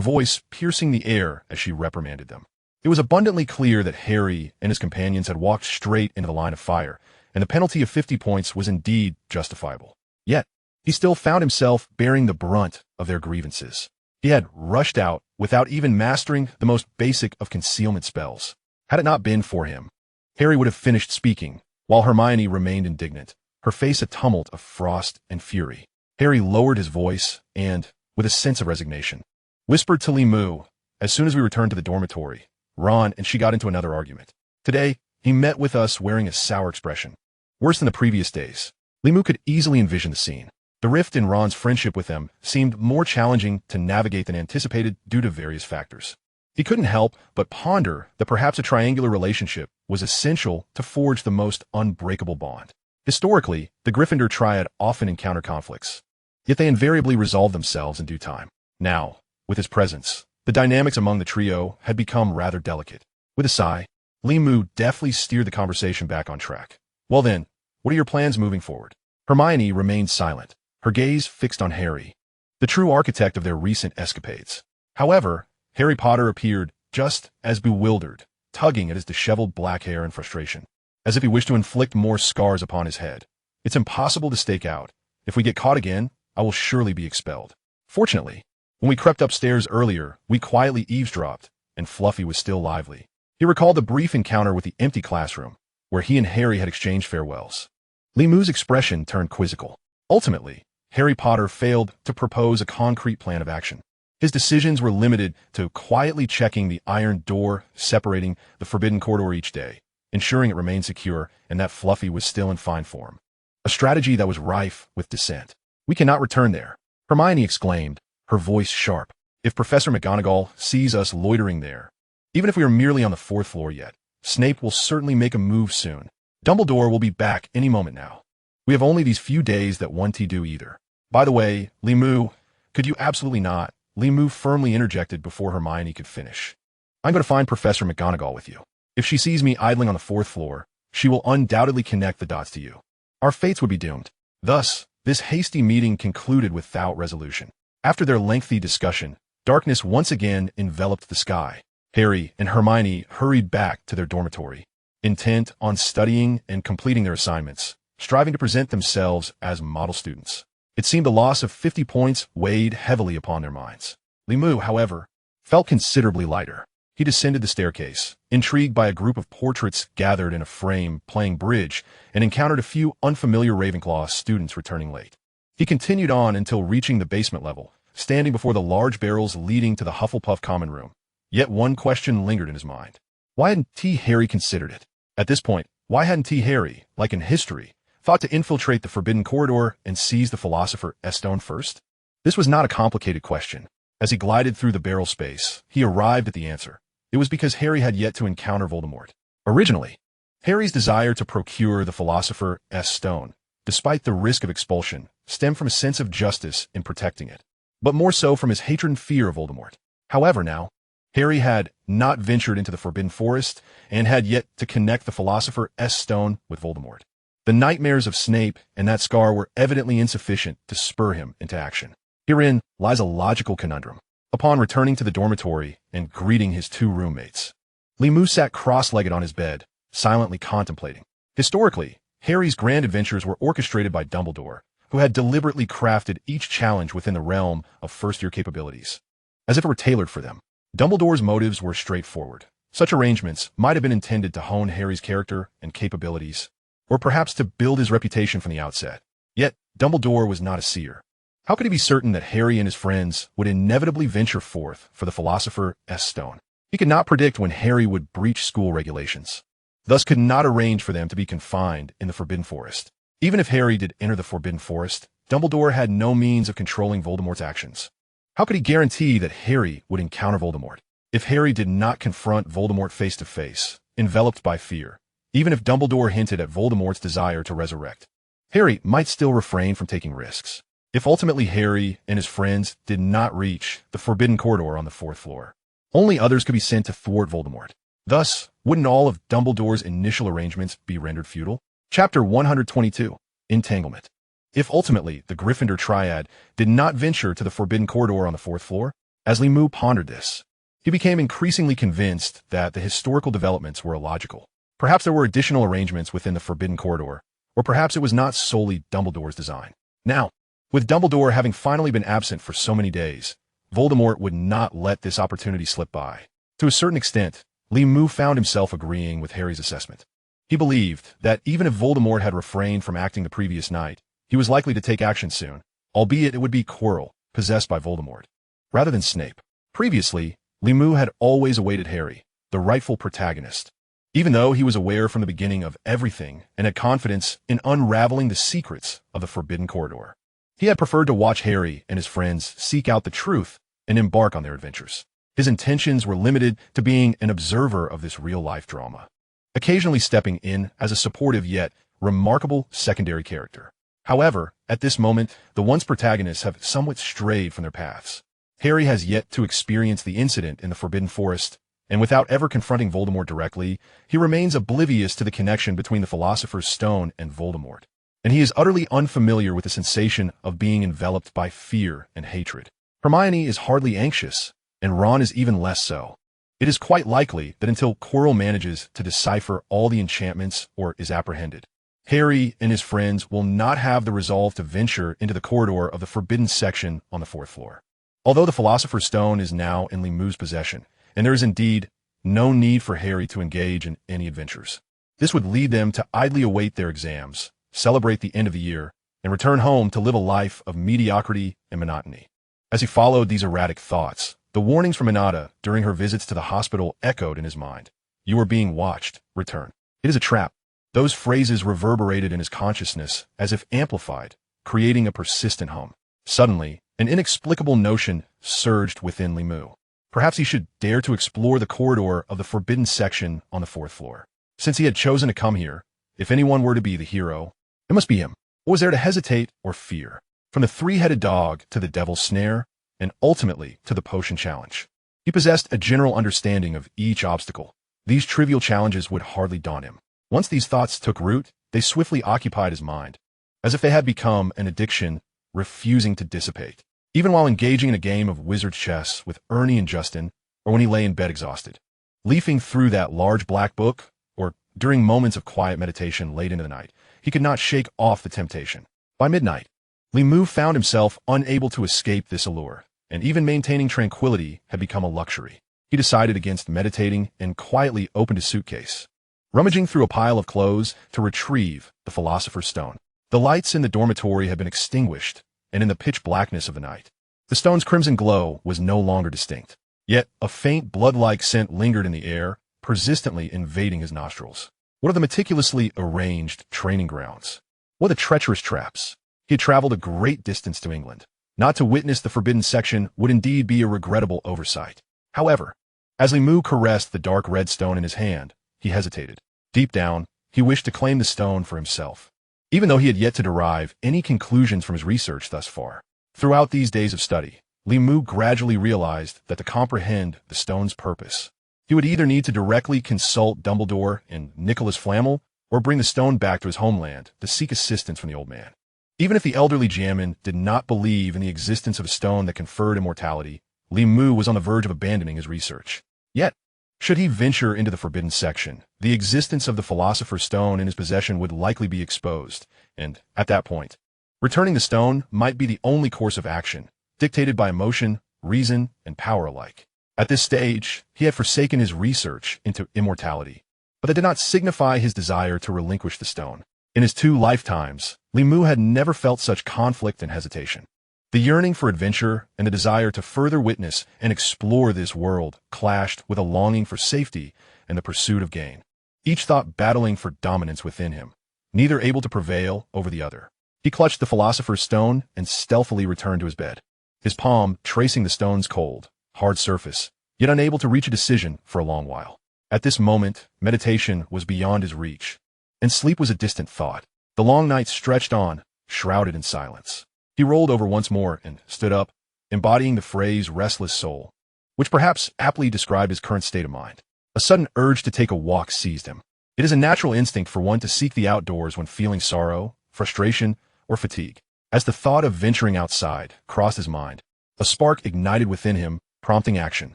voice piercing the air as she reprimanded them. It was abundantly clear that Harry and his companions had walked straight into the line of fire, and the penalty of 50 points was indeed justifiable. Yet, he still found himself bearing the brunt of their grievances. He had rushed out without even mastering the most basic of concealment spells. Had it not been for him, Harry would have finished speaking, while Hermione remained indignant, her face a tumult of frost and fury. Harry lowered his voice and, with a sense of resignation, whispered to Limu, "As soon as we returned to the dormitory, Ron and she got into another argument. Today, he met with us wearing a sour expression. Worse than the previous days." Limu could easily envision the scene. The rift in Ron's friendship with them seemed more challenging to navigate than anticipated due to various factors. He couldn't help but ponder that perhaps a triangular relationship was essential to forge the most unbreakable bond. Historically, the Gryffindor triad often encounter conflicts, yet they invariably resolve themselves in due time. Now, with his presence, the dynamics among the trio had become rather delicate. With a sigh, Limu deftly steered the conversation back on track. "Well then, what are your plans moving forward?" Hermione remained silent, her gaze fixed on Harry, the true architect of their recent escapades. However, Harry Potter appeared just as bewildered, tugging at his disheveled black hair in frustration, as if he wished to inflict more scars upon his head. "It's impossible to stake out. If we get caught again, I will surely be expelled." Fortunately, when we crept upstairs earlier, we quietly eavesdropped, and Fluffy was still lively. He recalled the brief encounter with the empty classroom, where he and Harry had exchanged farewells. Limu's expression turned quizzical. Ultimately, Harry Potter failed to propose a concrete plan of action. His decisions were limited to quietly checking the iron door separating the forbidden corridor each day, ensuring it remained secure and that Fluffy was still in fine form. A strategy that was rife with dissent. "We cannot return there," Hermione exclaimed, her voice sharp. "If Professor McGonagall sees us loitering there, even if we are merely on the 4th floor yet, Snape will certainly make a move soon. Dumbledore will be back any moment now. We have only these few days that one to do either. By the way, Limu, could you absolutely not?" Limu firmly interjected before Hermione could finish. "I'm going to find Professor McGonagall with you. If she sees me idling on the 4th floor, she will undoubtedly connect the dots to you. Our fates would be doomed." Thus, this hasty meeting concluded without resolution. After their lengthy discussion, darkness once again enveloped the sky. Harry and Hermione hurried back to their dormitory, intent on studying and completing their assignments, striving to present themselves as model students. It seemed the loss of 50 points weighed heavily upon their minds. Limu, however, felt considerably lighter. He descended the staircase, intrigued by a group of portraits gathered in a frame playing bridge, and encountered a few unfamiliar Ravenclaw students returning late. He continued on until reaching the basement level, standing before the large barrels leading to the Hufflepuff common room. Yet one question lingered in his mind. Why hadn't Harry considered it? At this point, why hadn't Harry, like in history, thought to infiltrate the forbidden corridor and seize the Philosopher's Stone first? This was not a complicated question. As he glided through the barrel space, he arrived at the answer. It was because Harry had yet to encounter Voldemort. Originally, Harry's desire to procure the Philosopher's Stone, despite the risk of expulsion, stemmed from a sense of justice in protecting it, but more so from his hatred and fear of Voldemort. However, now, Harry had not ventured into the Forbidden Forest and had yet to connect the Philosopher's Stone with Voldemort. The nightmares of Snape and that scar were evidently insufficient to spur him into action. Herein lies a logical conundrum. Upon returning to the dormitory and greeting his two roommates, Limu sat cross-legged on his bed, silently contemplating. Historically, Harry's grand adventures were orchestrated by Dumbledore, who had deliberately crafted each challenge within the realm of first-year capabilities, as if it were tailored for them. Dumbledore's motives were straightforward. Such arrangements might have been intended to hone Harry's character and capabilities, or perhaps to build his reputation from the outset. Yet, Dumbledore was not a seer. How could he be certain that Harry and his friends would inevitably venture forth for the Philosopher's Stone? He could not predict when Harry would breach school regulations, thus could not arrange for them to be confined in the Forbidden Forest. Even if Harry did enter the Forbidden Forest, Dumbledore had no means of controlling Voldemort's actions. How could he guarantee that Harry would encounter Voldemort? If Harry did not confront Voldemort face to face, enveloped by fear, even if Dumbledore hinted at Voldemort's desire to resurrect, Harry might still refrain from taking risks. If ultimately Harry and his friends did not reach the Forbidden Corridor on the 4th floor, only others could be sent to thwart Voldemort. Thus, wouldn't all of Dumbledore's initial arrangements be rendered futile? Chapter 122, Entanglement. If ultimately the Gryffindor triad did not venture to the Forbidden Corridor on the 4th floor, as Limu pondered this, He became increasingly convinced that the historical developments were illogical. Perhaps there were additional arrangements within the Forbidden Corridor, or perhaps it was not solely Dumbledore's design. Now, with Dumbledore having finally been absent for so many days, Voldemort would not let this opportunity slip by. To a certain extent, Limu found himself agreeing with Harry's assessment. He believed that even if Voldemort had refrained from acting the previous night, he was likely to take action soon, albeit it would be Quirrell, possessed by Voldemort, rather than Snape. Previously, Limu had always awaited Harry, the rightful protagonist. Even though he was aware from the beginning of everything and had confidence in unraveling the secrets of the Forbidden Corridor, he had preferred to watch Harry and his friends seek out the truth and embark on their adventures. His intentions were limited to being an observer of this real-life drama, occasionally stepping in as a supportive yet remarkable secondary character. However, at this moment, the once protagonists have somewhat strayed from their paths. Harry has yet to experience the incident in the Forbidden Forest, and without ever confronting Voldemort directly, he remains oblivious to the connection between the Philosopher's Stone and Voldemort, and he is utterly unfamiliar with the sensation of being enveloped by fear and hatred. Hermione is hardly anxious, and Ron is even less so. It is quite likely that until Quirrell manages to decipher all the enchantments or is apprehended, Harry and his friends will not have the resolve to venture into the corridor of the forbidden section on the 4th floor. Although the Philosopher's Stone is now in Limu's possession, and there is indeed no need for Harry to engage in any adventures, this would lead them to idly await their exams, celebrate the end of the year, and return home to live a life of mediocrity and monotony. As he followed these erratic thoughts, the warnings from Inada during her visits to the hospital echoed in his mind. "You are being watched. Return. It is a trap." Those phrases reverberated in his consciousness as if amplified, creating a persistent hum. Suddenly, an inexplicable notion surged within Limu. Perhaps he should dare to explore the corridor of the forbidden section on the 4th floor. Since he had chosen to come here, if anyone were to be the hero, it must be him. What was there to hesitate or fear? From the three-headed dog to the devil's snare, and ultimately to the potion challenge. He possessed a general understanding of each obstacle. These trivial challenges would hardly daunt him. Once these thoughts took root, they swiftly occupied his mind, as if they had become an addiction, refusing to dissipate. Even while engaging in a game of wizard chess with Ernie and Justin, or when he lay in bed exhausted, leafing through that large black book, or during moments of quiet meditation late into the night, he could not shake off the temptation. By midnight, Limu found himself unable to escape this allure, and even maintaining tranquility had become a luxury. He decided against meditating and quietly opened his suitcase, rummaging through a pile of clothes to retrieve the Philosopher's Stone. The lights in the dormitory had been extinguished, and in the pitch blackness of the night, the stone's crimson glow was no longer distinct. Yet a faint blood-like scent lingered in the air, persistently invading his nostrils. What of the meticulously arranged training grounds? What of the treacherous traps? He had traveled a great distance to England. Not to witness the forbidden section would indeed be a regrettable oversight. However, as Limu caressed the dark red stone in his hand, he hesitated. Deep down, he wished to claim the stone for himself, even though he had yet to derive any conclusions from his research thus far. Throughout these days of study, Limu gradually realized that to comprehend the stone's purpose, he would either need to directly consult Dumbledore and Nicholas Flamel, or bring the stone back to his homeland to seek assistance from the old man. Even if the elderly Jamin did not believe in the existence of a stone that conferred immortality, Limu was on the verge of abandoning his research. Yet, should he venture into the forbidden section, the existence of the Philosopher's Stone in his possession would likely be exposed, and, at that point, returning the stone might be the only course of action, dictated by emotion, reason, and power alike. At this stage, he had forsaken his research into immortality, but that did not signify his desire to relinquish the stone. In his 2 lifetimes, Limu had never felt such conflict and hesitation. The yearning for adventure and the desire to further witness and explore this world clashed with a longing for safety and the pursuit of gain, each thought battling for dominance within him, neither able to prevail over the other. He clutched the Philosopher's Stone and stealthily returned to his bed, his palm tracing the stone's cold, hard surface, yet unable to reach a decision for a long while. At this moment, meditation was beyond his reach, and sleep was a distant thought. The long night stretched on, shrouded in silence. He rolled over once more and stood up, embodying the phrase restless soul, which perhaps aptly described his current state of mind. A sudden urge to take a walk seized him. It is a natural instinct for one to seek the outdoors when feeling sorrow, frustration, or fatigue. As the thought of venturing outside crossed his mind, a spark ignited within him, prompting action.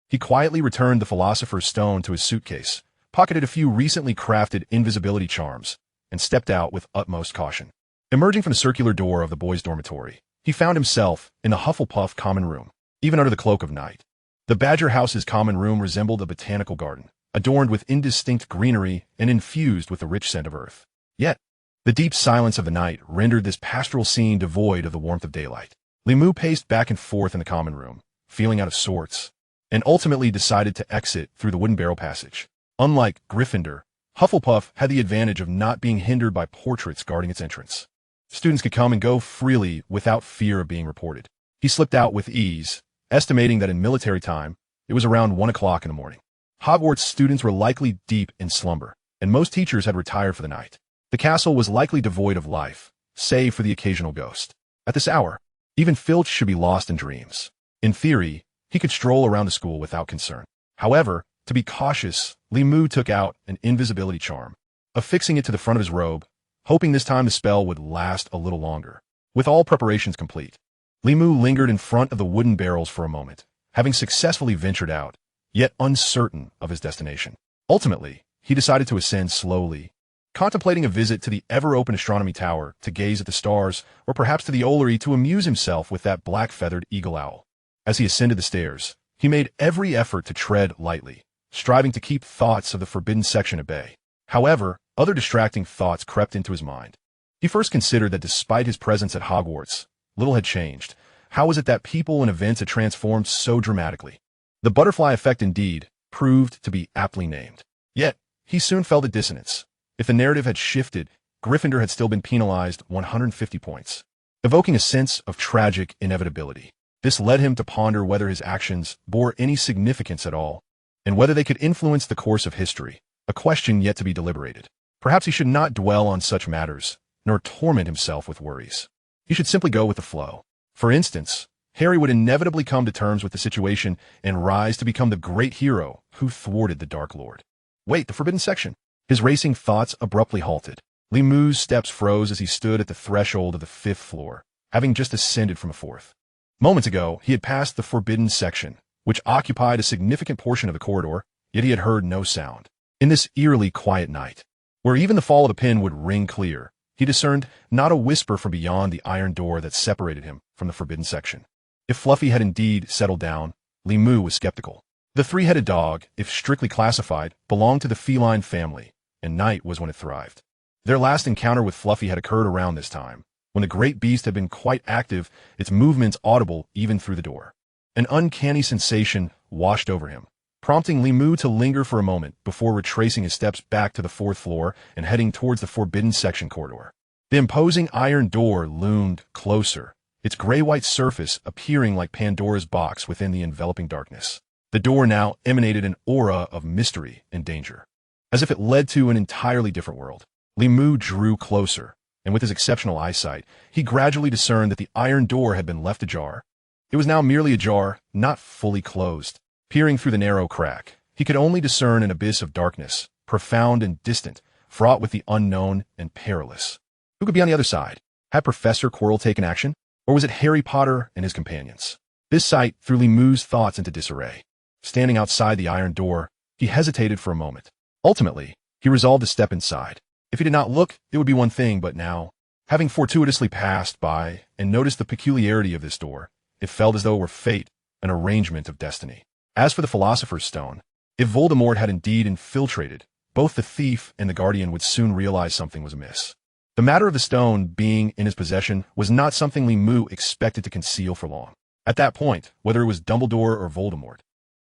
He quietly returned the Philosopher's Stone to his suitcase, pocketed a few recently crafted invisibility charms, and stepped out with utmost caution. Emerging from the circular door of the boys' dormitory, he found himself in the Hufflepuff common room, even under the cloak of night. The Badger House's common room resembled a botanical garden, adorned with indistinct greenery and infused with the rich scent of earth. Yet, the deep silence of the night rendered this pastoral scene devoid of the warmth of daylight. Limu paced back and forth in the common room, feeling out of sorts, and ultimately decided to exit through the wooden barrel passage. Unlike Gryffindor, Hufflepuff had the advantage of not being hindered by portraits guarding its entrance. Students could come and go freely without fear of being reported. He slipped out with ease, estimating that in military time, it was around 1 o'clock in the morning. Hogwarts students were likely deep in slumber, and most teachers had retired for the night. The castle was likely devoid of life, save for the occasional ghost. At this hour, even Filch should be lost in dreams. In theory, he could stroll around the school without concern. However, to be cautious, Limu took out an invisibility charm, affixing it to the front of his robe, hoping this time the spell would last a little longer. With all preparations complete, Limu lingered in front of the wooden barrels for a moment, having successfully ventured out, yet uncertain of his destination. Ultimately, he decided to ascend slowly, contemplating a visit to the ever-open astronomy tower to gaze at the stars, or perhaps to the Ollery to amuse himself with that black-feathered eagle owl. As he ascended the stairs, he made every effort to tread lightly, striving to keep thoughts of the forbidden section at bay. However, other distracting thoughts crept into his mind. He first considered that despite his presence at Hogwarts, little had changed. How was it that people and events had transformed so dramatically? The butterfly effect indeed proved to be aptly named. Yet, he soon felt a dissonance. If the narrative had shifted, Gryffindor had still been penalized 150 points, evoking a sense of tragic inevitability. This led him to ponder whether his actions bore any significance at all, and whether they could influence the course of history, a question yet to be deliberated. Perhaps he should not dwell on such matters, nor torment himself with worries. He should simply go with the flow. For instance, Harry would inevitably come to terms with the situation and rise to become the great hero who thwarted the Dark Lord. Wait, the forbidden section. His racing thoughts abruptly halted. Limu's steps froze as he stood at the threshold of the 5th floor, having just ascended from a 4th. Moments ago, he had passed the forbidden section, which occupied a significant portion of the corridor, yet he had heard no sound. In this eerily quiet night, where even the fall of a pin would ring clear, he discerned not a whisper from beyond the iron door that separated him from the forbidden section. If Fluffy had indeed settled down, Limu was skeptical. The three-headed dog, if strictly classified, belonged to the feline family, and night was when it thrived. Their last encounter with Fluffy had occurred around this time, when the great beast had been quite active, its movements audible even through the door. An uncanny sensation washed over him, prompting Limu to linger for a moment before retracing his steps back to the 4th floor and heading towards the forbidden section corridor. The imposing iron door loomed closer, its gray-white surface appearing like Pandora's box within the enveloping darkness. The door now emanated an aura of mystery and danger, as if it led to an entirely different world. Limu drew closer, and with his exceptional eyesight, he gradually discerned that the iron door had been left ajar. It was now merely ajar, not fully closed. Peering through the narrow crack, he could only discern an abyss of darkness, profound and distant, fraught with the unknown and perilous. Who could be on the other side? Had Professor Quirrell taken action? Or was it Harry Potter and his companions? This sight threw Limu's thoughts into disarray. Standing outside the iron door, he hesitated for a moment. Ultimately, he resolved to step inside. If he did not look, it would be one thing, but now, having fortuitously passed by and noticed the peculiarity of this door, it felt as though it were fate, an arrangement of destiny. As for the Philosopher's Stone, if Voldemort had indeed infiltrated, both the thief and the guardian would soon realize something was amiss. The matter of the stone being in his possession was not something Limu expected to conceal for long. At that point, whether it was Dumbledore or Voldemort,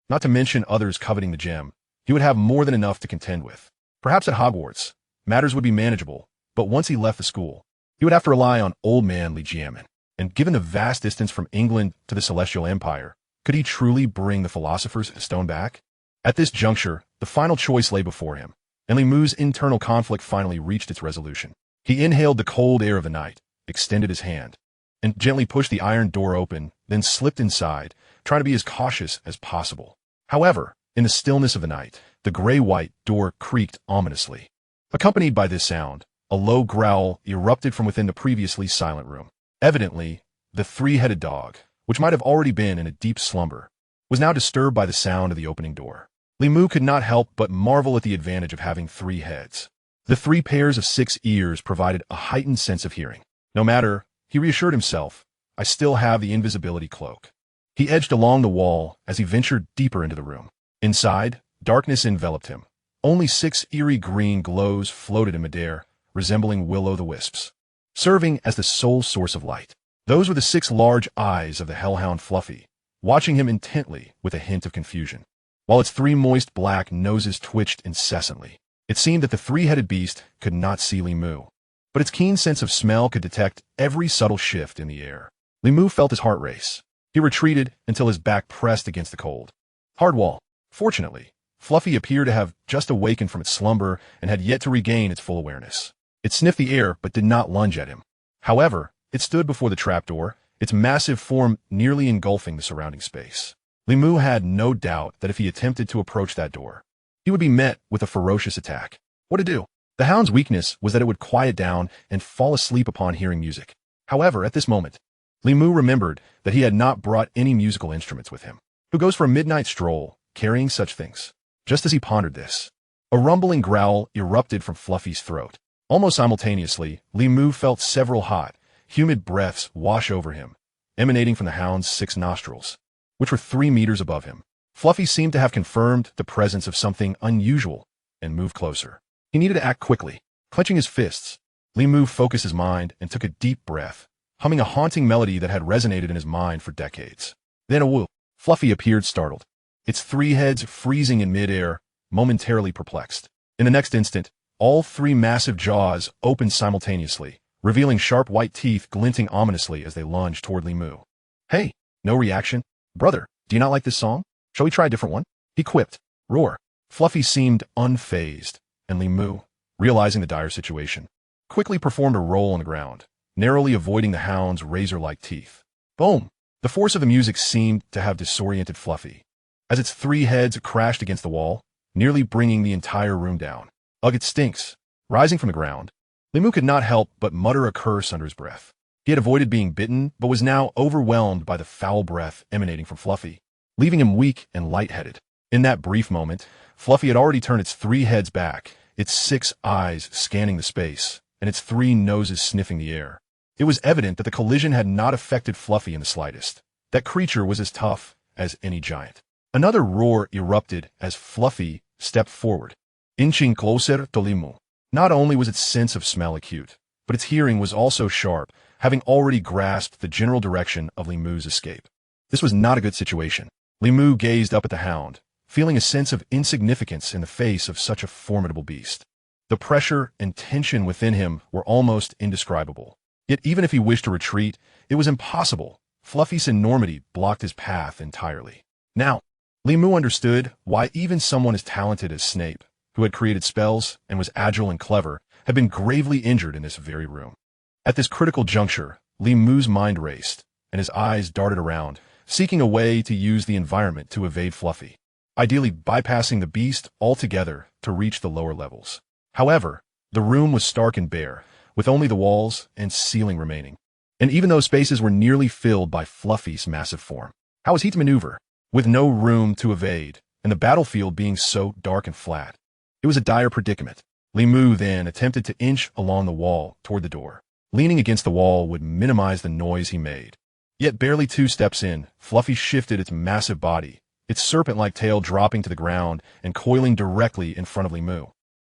not to mention others coveting the gem, he would have more than enough to contend with. Perhaps at Hogwarts, matters would be manageable, but once he left the school, he would have to rely on Old Man Legiamen. And given the vast distance from England to the Celestial Empire, could he truly bring the Philosopher's Stone back? At this juncture, the final choice lay before him, and Limu's internal conflict finally reached its resolution. He inhaled the cold air of the night, extended his hand, and gently pushed the iron door open, then slipped inside, trying to be as cautious as possible. However, in the stillness of the night, the gray-white door creaked ominously. Accompanied by this sound, a low growl erupted from within the previously silent room. Evidently, the three-headed dog, which might have already been in a deep slumber, was now disturbed by the sound of the opening door. Li Mu could not help but marvel at the advantage of having 3 heads. The 3 pairs of 6 ears provided a heightened sense of hearing. No matter, he reassured himself, I still have the invisibility cloak. He edged along the wall as he ventured deeper into the room. Inside, darkness enveloped him. Only 6 eerie green glows floated in midair, resembling will-o'-the-wisps, serving as the sole source of light. Those were the 6 large eyes of the hellhound Fluffy, watching him intently with a hint of confusion. While its 3 moist black noses twitched incessantly, it seemed that the 3-headed beast could not see Li Mu, but its keen sense of smell could detect every subtle shift in the air. Li Mu felt his heart race. He retreated until his back pressed against the cold hard wall. Fortunately, Fluffy appeared to have just awakened from its slumber and had yet to regain its full awareness. It sniffed the air but did not lunge at him. However, it stood before the trapdoor, its massive form nearly engulfing the surrounding space. Li Mu had no doubt that if he attempted to approach that door, he would be met with a ferocious attack. What to do? The hound's weakness was that it would quiet down and fall asleep upon hearing music. However, at this moment, Li Mu remembered that he had not brought any musical instruments with him. Who goes for a midnight stroll, carrying such things? Just as he pondered this, a rumbling growl erupted from Fluffy's throat. Almost simultaneously, Li Mu felt several hot, humid breaths wash over him, emanating from the hound's 6 nostrils, which were 3 meters above him. Fluffy seemed to have confirmed the presence of something unusual and moved closer. He needed to act quickly. Clenching his fists, Li Mu focused his mind and took a deep breath, humming a haunting melody that had resonated in his mind for decades. Then a whoop. Fluffy appeared startled, its 3 heads freezing in midair, momentarily perplexed. In the next instant, all 3 massive jaws opened simultaneously, revealing sharp white teeth glinting ominously as they lunged toward Li Mu. Hey, no reaction? Brother, do you not like this song? Shall we try a different one? He quipped. Roar. Fluffy seemed unfazed, and Li Mu, realizing the dire situation, quickly performed a roll on the ground, narrowly avoiding the hound's razor-like teeth. Boom! The force of the music seemed to have disoriented Fluffy, as its 3 heads crashed against the wall, nearly bringing the entire room down. Ugh, it stinks. Rising from the ground, Li Mu could not help but mutter a curse under his breath. He had avoided being bitten, but was now overwhelmed by the foul breath emanating from Fluffy, leaving him weak and lightheaded. In that brief moment, Fluffy had already turned its 3 heads back, its 6 eyes scanning the space, and its 3 noses sniffing the air. It was evident that the collision had not affected Fluffy in the slightest. That creature was as tough as any giant. Another roar erupted as Fluffy stepped forward, inching closer to Li Mu. Not only was its sense of smell acute, but its hearing was also sharp, having already grasped the general direction of Li Mu's escape. This was not a good situation. Li Mu gazed up at the hound, feeling a sense of insignificance in the face of such a formidable beast. The pressure and tension within him were almost indescribable. Yet even if he wished to retreat, it was impossible. Fluffy's enormity blocked his path entirely. Now, Li Mu understood why even someone as talented as Snape, who had created spells and was agile and clever, had been gravely injured in this very room. At this critical juncture, Li Mu's mind raced, and his eyes darted around, seeking a way to use the environment to evade Fluffy, ideally bypassing the beast altogether to reach the lower levels. However, the room was stark and bare, with only the walls and ceiling remaining. And even those spaces were nearly filled by Fluffy's massive form. How was he to maneuver, with no room to evade, and the battlefield being so dark and flat? It was a dire predicament. Li Mu then attempted to inch along the wall toward the door. Leaning against the wall would minimize the noise he made. Yet barely 2 steps in, Fluffy shifted its massive body, its serpent-like tail dropping to the ground and coiling directly in front of Li Mu.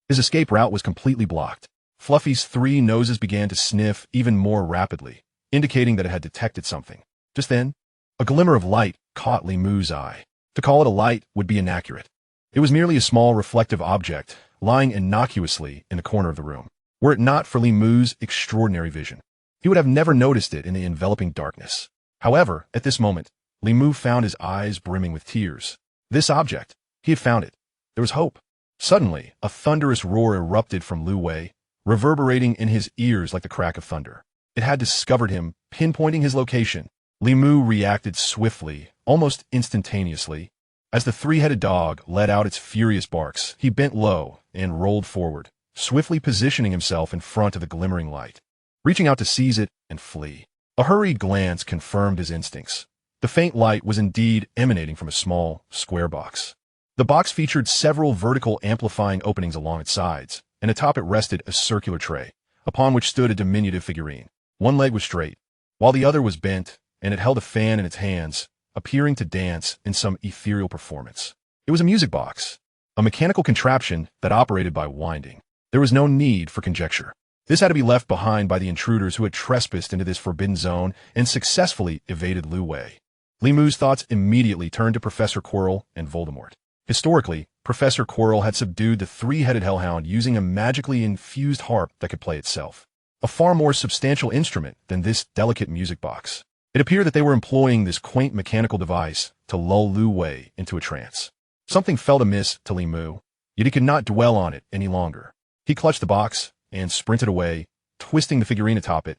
His escape route was completely blocked. Fluffy's 3 noses began to sniff even more rapidly, indicating that it had detected something. Just then, a glimmer of light caught Li Mu's eye. To call it a light would be inaccurate. It was merely a small reflective object, lying innocuously in the corner of the room. Were it not for Li Mu's extraordinary vision, he would have never noticed it in the enveloping darkness. However, at this moment, Li Mu found his eyes brimming with tears. This object, he had found it. There was hope. Suddenly, a thunderous roar erupted from Lu Wei, reverberating in his ears like the crack of thunder. It had discovered him, pinpointing his location. Li Mu reacted swiftly, almost instantaneously. As the 3-headed dog let out its furious barks, he bent low and rolled forward, swiftly positioning himself in front of the glimmering light, reaching out to seize it and flee. A hurried glance confirmed his instincts. The faint light was indeed emanating from a small, square box. The box featured several vertical amplifying openings along its sides, and atop it rested a circular tray, upon which stood a diminutive figurine. One leg was straight, while the other was bent, and it held a fan in its hands, appearing to dance in some ethereal performance. It was a music box, a mechanical contraption that operated by winding. There was no need for conjecture. This had to be left behind by the intruders who had trespassed into this forbidden zone and successfully evaded Lu Wei. Li Mu's thoughts immediately turned to Professor Quirrell and Voldemort. Historically, Professor Quirrell had subdued the three-headed hellhound using a magically infused harp that could play itself, a far more substantial instrument than this delicate music box. It appeared that they were employing this quaint mechanical device to lull Lu Wei into a trance. Something felt amiss to Li Mu, yet he could not dwell on it any longer. He clutched the box and sprinted away, twisting the figurine atop it,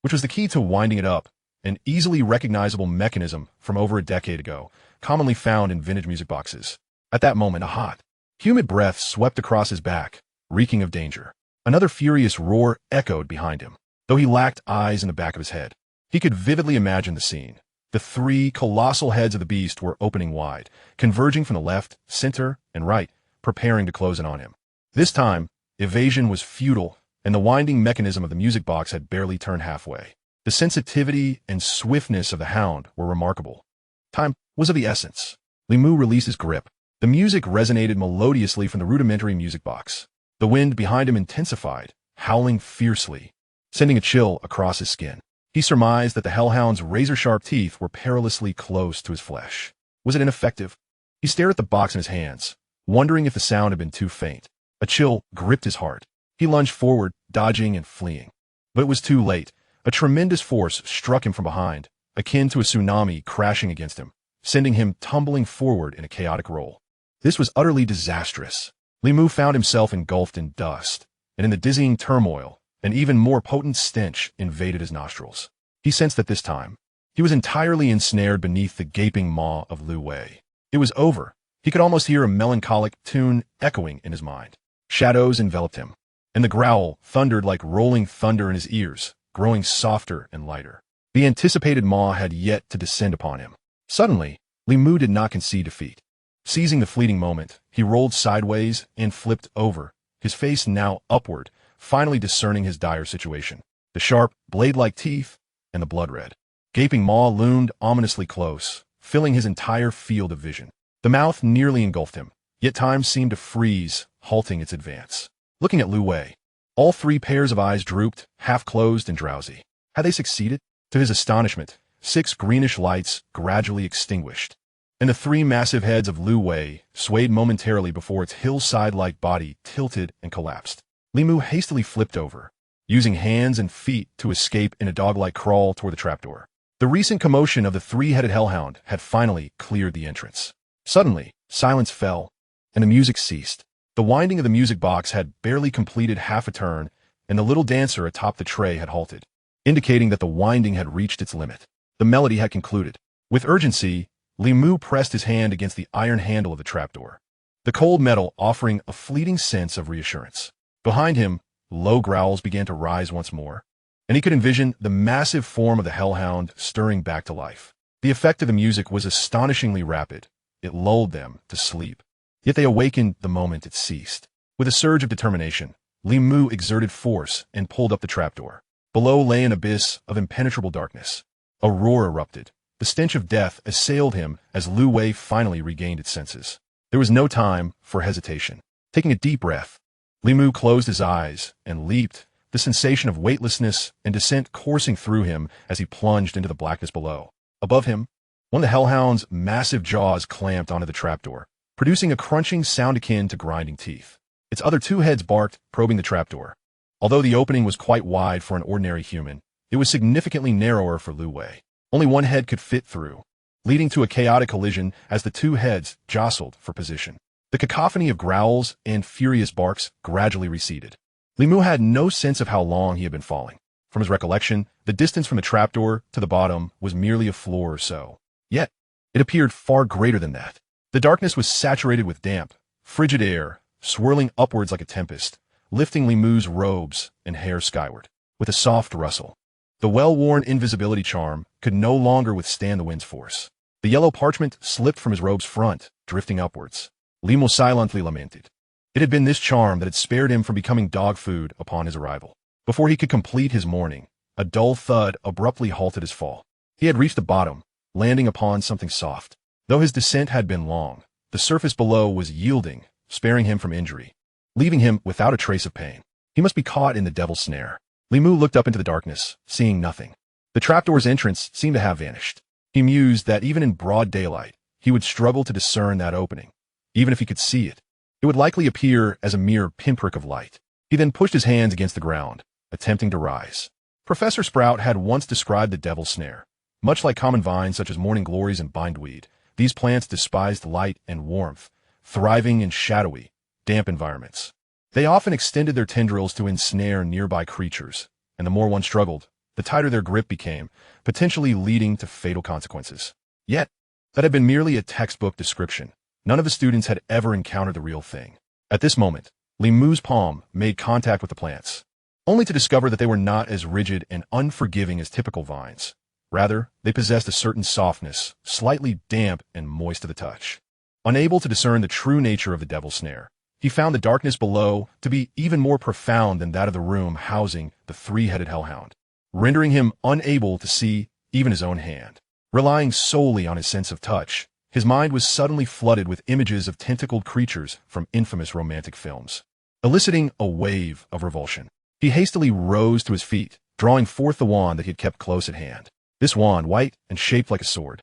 which was the key to winding it up, an easily recognizable mechanism from over a decade ago, commonly found in vintage music boxes. At that moment, a hot, humid breath swept across his back, reeking of danger. Another furious roar echoed behind him, though he lacked eyes in the back of his head. He could vividly imagine the scene. The three colossal heads of the beast were opening wide, converging from the left, center, and right, preparing to close in on him. This time, evasion was futile, and the winding mechanism of the music box had barely turned halfway. The sensitivity and swiftness of the hound were remarkable. Time was of the essence. Li Mu released his grip. The music resonated melodiously from the rudimentary music box. The wind behind him intensified, howling fiercely, sending a chill across his skin. He surmised that the hellhound's razor-sharp teeth were perilously close to his flesh. Was it ineffective? He stared at the box in his hands, wondering if the sound had been too faint. A chill gripped his heart. He lunged forward, dodging and fleeing. But it was too late. A tremendous force struck him from behind, akin to a tsunami crashing against him, sending him tumbling forward in a chaotic roll. This was utterly disastrous. Li Mu found himself engulfed in dust, and in the dizzying turmoil, an even more potent stench invaded his nostrils. He sensed that this time, he was entirely ensnared beneath the gaping maw of Lu Wei. It was over. He could almost hear a melancholic tune echoing in his mind. Shadows enveloped him, and the growl thundered like rolling thunder in his ears, growing softer and lighter. The anticipated maw had yet to descend upon him. Suddenly, Li Mu did not concede defeat. Seizing the fleeting moment, he rolled sideways and flipped over, his face now upward, finally discerning his dire situation. The sharp, blade-like teeth and the blood red, gaping maw loomed ominously close, filling his entire field of vision. The mouth nearly engulfed him, yet time seemed to freeze, halting its advance. Looking at Lu Wei, all three pairs of eyes drooped, half-closed and drowsy. Had they succeeded? To his astonishment, 6 greenish lights gradually extinguished, and the 3 massive heads of Lu Wei swayed momentarily before its hillside-like body tilted and collapsed. Li Mu hastily flipped over, using hands and feet to escape in a dog-like crawl toward the trapdoor. The recent commotion of the 3-headed hellhound had finally cleared the entrance. Suddenly, silence fell, and the music ceased. The winding of the music box had barely completed half a turn, and the little dancer atop the tray had halted, indicating that the winding had reached its limit. The melody had concluded. With urgency, Li Mu pressed his hand against the iron handle of the trapdoor, the cold metal offering a fleeting sense of reassurance. Behind him, low growls began to rise once more, and he could envision the massive form of the hellhound stirring back to life. The effect of the music was astonishingly rapid. It lulled them to sleep, yet they awakened the moment it ceased. With a surge of determination, Li Mu exerted force and pulled up the trapdoor. Below lay an abyss of impenetrable darkness. A roar erupted. The stench of death assailed him as Lu Wei finally regained its senses. There was no time for hesitation. Taking a deep breath, Li Mu closed his eyes and leaped, the sensation of weightlessness and descent coursing through him as he plunged into the blackness below. Above him, one of the hellhound's massive jaws clamped onto the trapdoor, producing a crunching sound akin to grinding teeth. Its other 2 heads barked, probing the trapdoor. Although the opening was quite wide for an ordinary human, it was significantly narrower for Lu Wei. Only one head could fit through, leading to a chaotic collision as the 2 heads jostled for position. The cacophony of growls and furious barks gradually receded. Li Mu had no sense of how long he had been falling. From his recollection, the distance from the trapdoor to the bottom was merely a floor or so. Yet, it appeared far greater than that. The darkness was saturated with damp, frigid air, swirling upwards like a tempest, lifting Li Mu's robes and hair skyward. With a soft rustle, The well-worn invisibility charm could no longer withstand the wind's force. The yellow parchment slipped from his robe's front, drifting upwards. Limo silently lamented. It had been this charm that had spared him from becoming dog food upon his arrival. Before he could complete his mourning, a dull thud abruptly halted his fall. He had reached the bottom, landing upon something soft. Though his descent had been long, the surface below was yielding, sparing him from injury, leaving him without a trace of pain. He must be caught in the devil's snare. Limu looked up into the darkness, seeing nothing. The trapdoor's entrance seemed to have vanished. He mused that even in broad daylight, he would struggle to discern that opening. Even if he could see it, it would likely appear as a mere pinprick of light. He then pushed his hands against the ground, attempting to rise. Professor Sprout had once described the devil's snare. Much like common vines such as morning glories and bindweed, these plants despised light and warmth, thriving in shadowy, damp environments. They often extended their tendrils to ensnare nearby creatures, and the more one struggled, the tighter their grip became, potentially leading to fatal consequences. Yet, that had been merely a textbook description. None of the students had ever encountered the real thing. At this moment, Limu's palm made contact with the plants, only to discover that they were not as rigid and unforgiving as typical vines. Rather, they possessed a certain softness, slightly damp and moist to the touch. Unable to discern the true nature of the devil's snare, he found the darkness below to be even more profound than that of the room housing the three-headed hellhound, rendering him unable to see even his own hand. Relying solely on his sense of touch, his mind was suddenly flooded with images of tentacled creatures from infamous romantic films, eliciting a wave of revulsion. He hastily rose to his feet, drawing forth the wand that he had kept close at hand. This wand, white and shaped like a sword,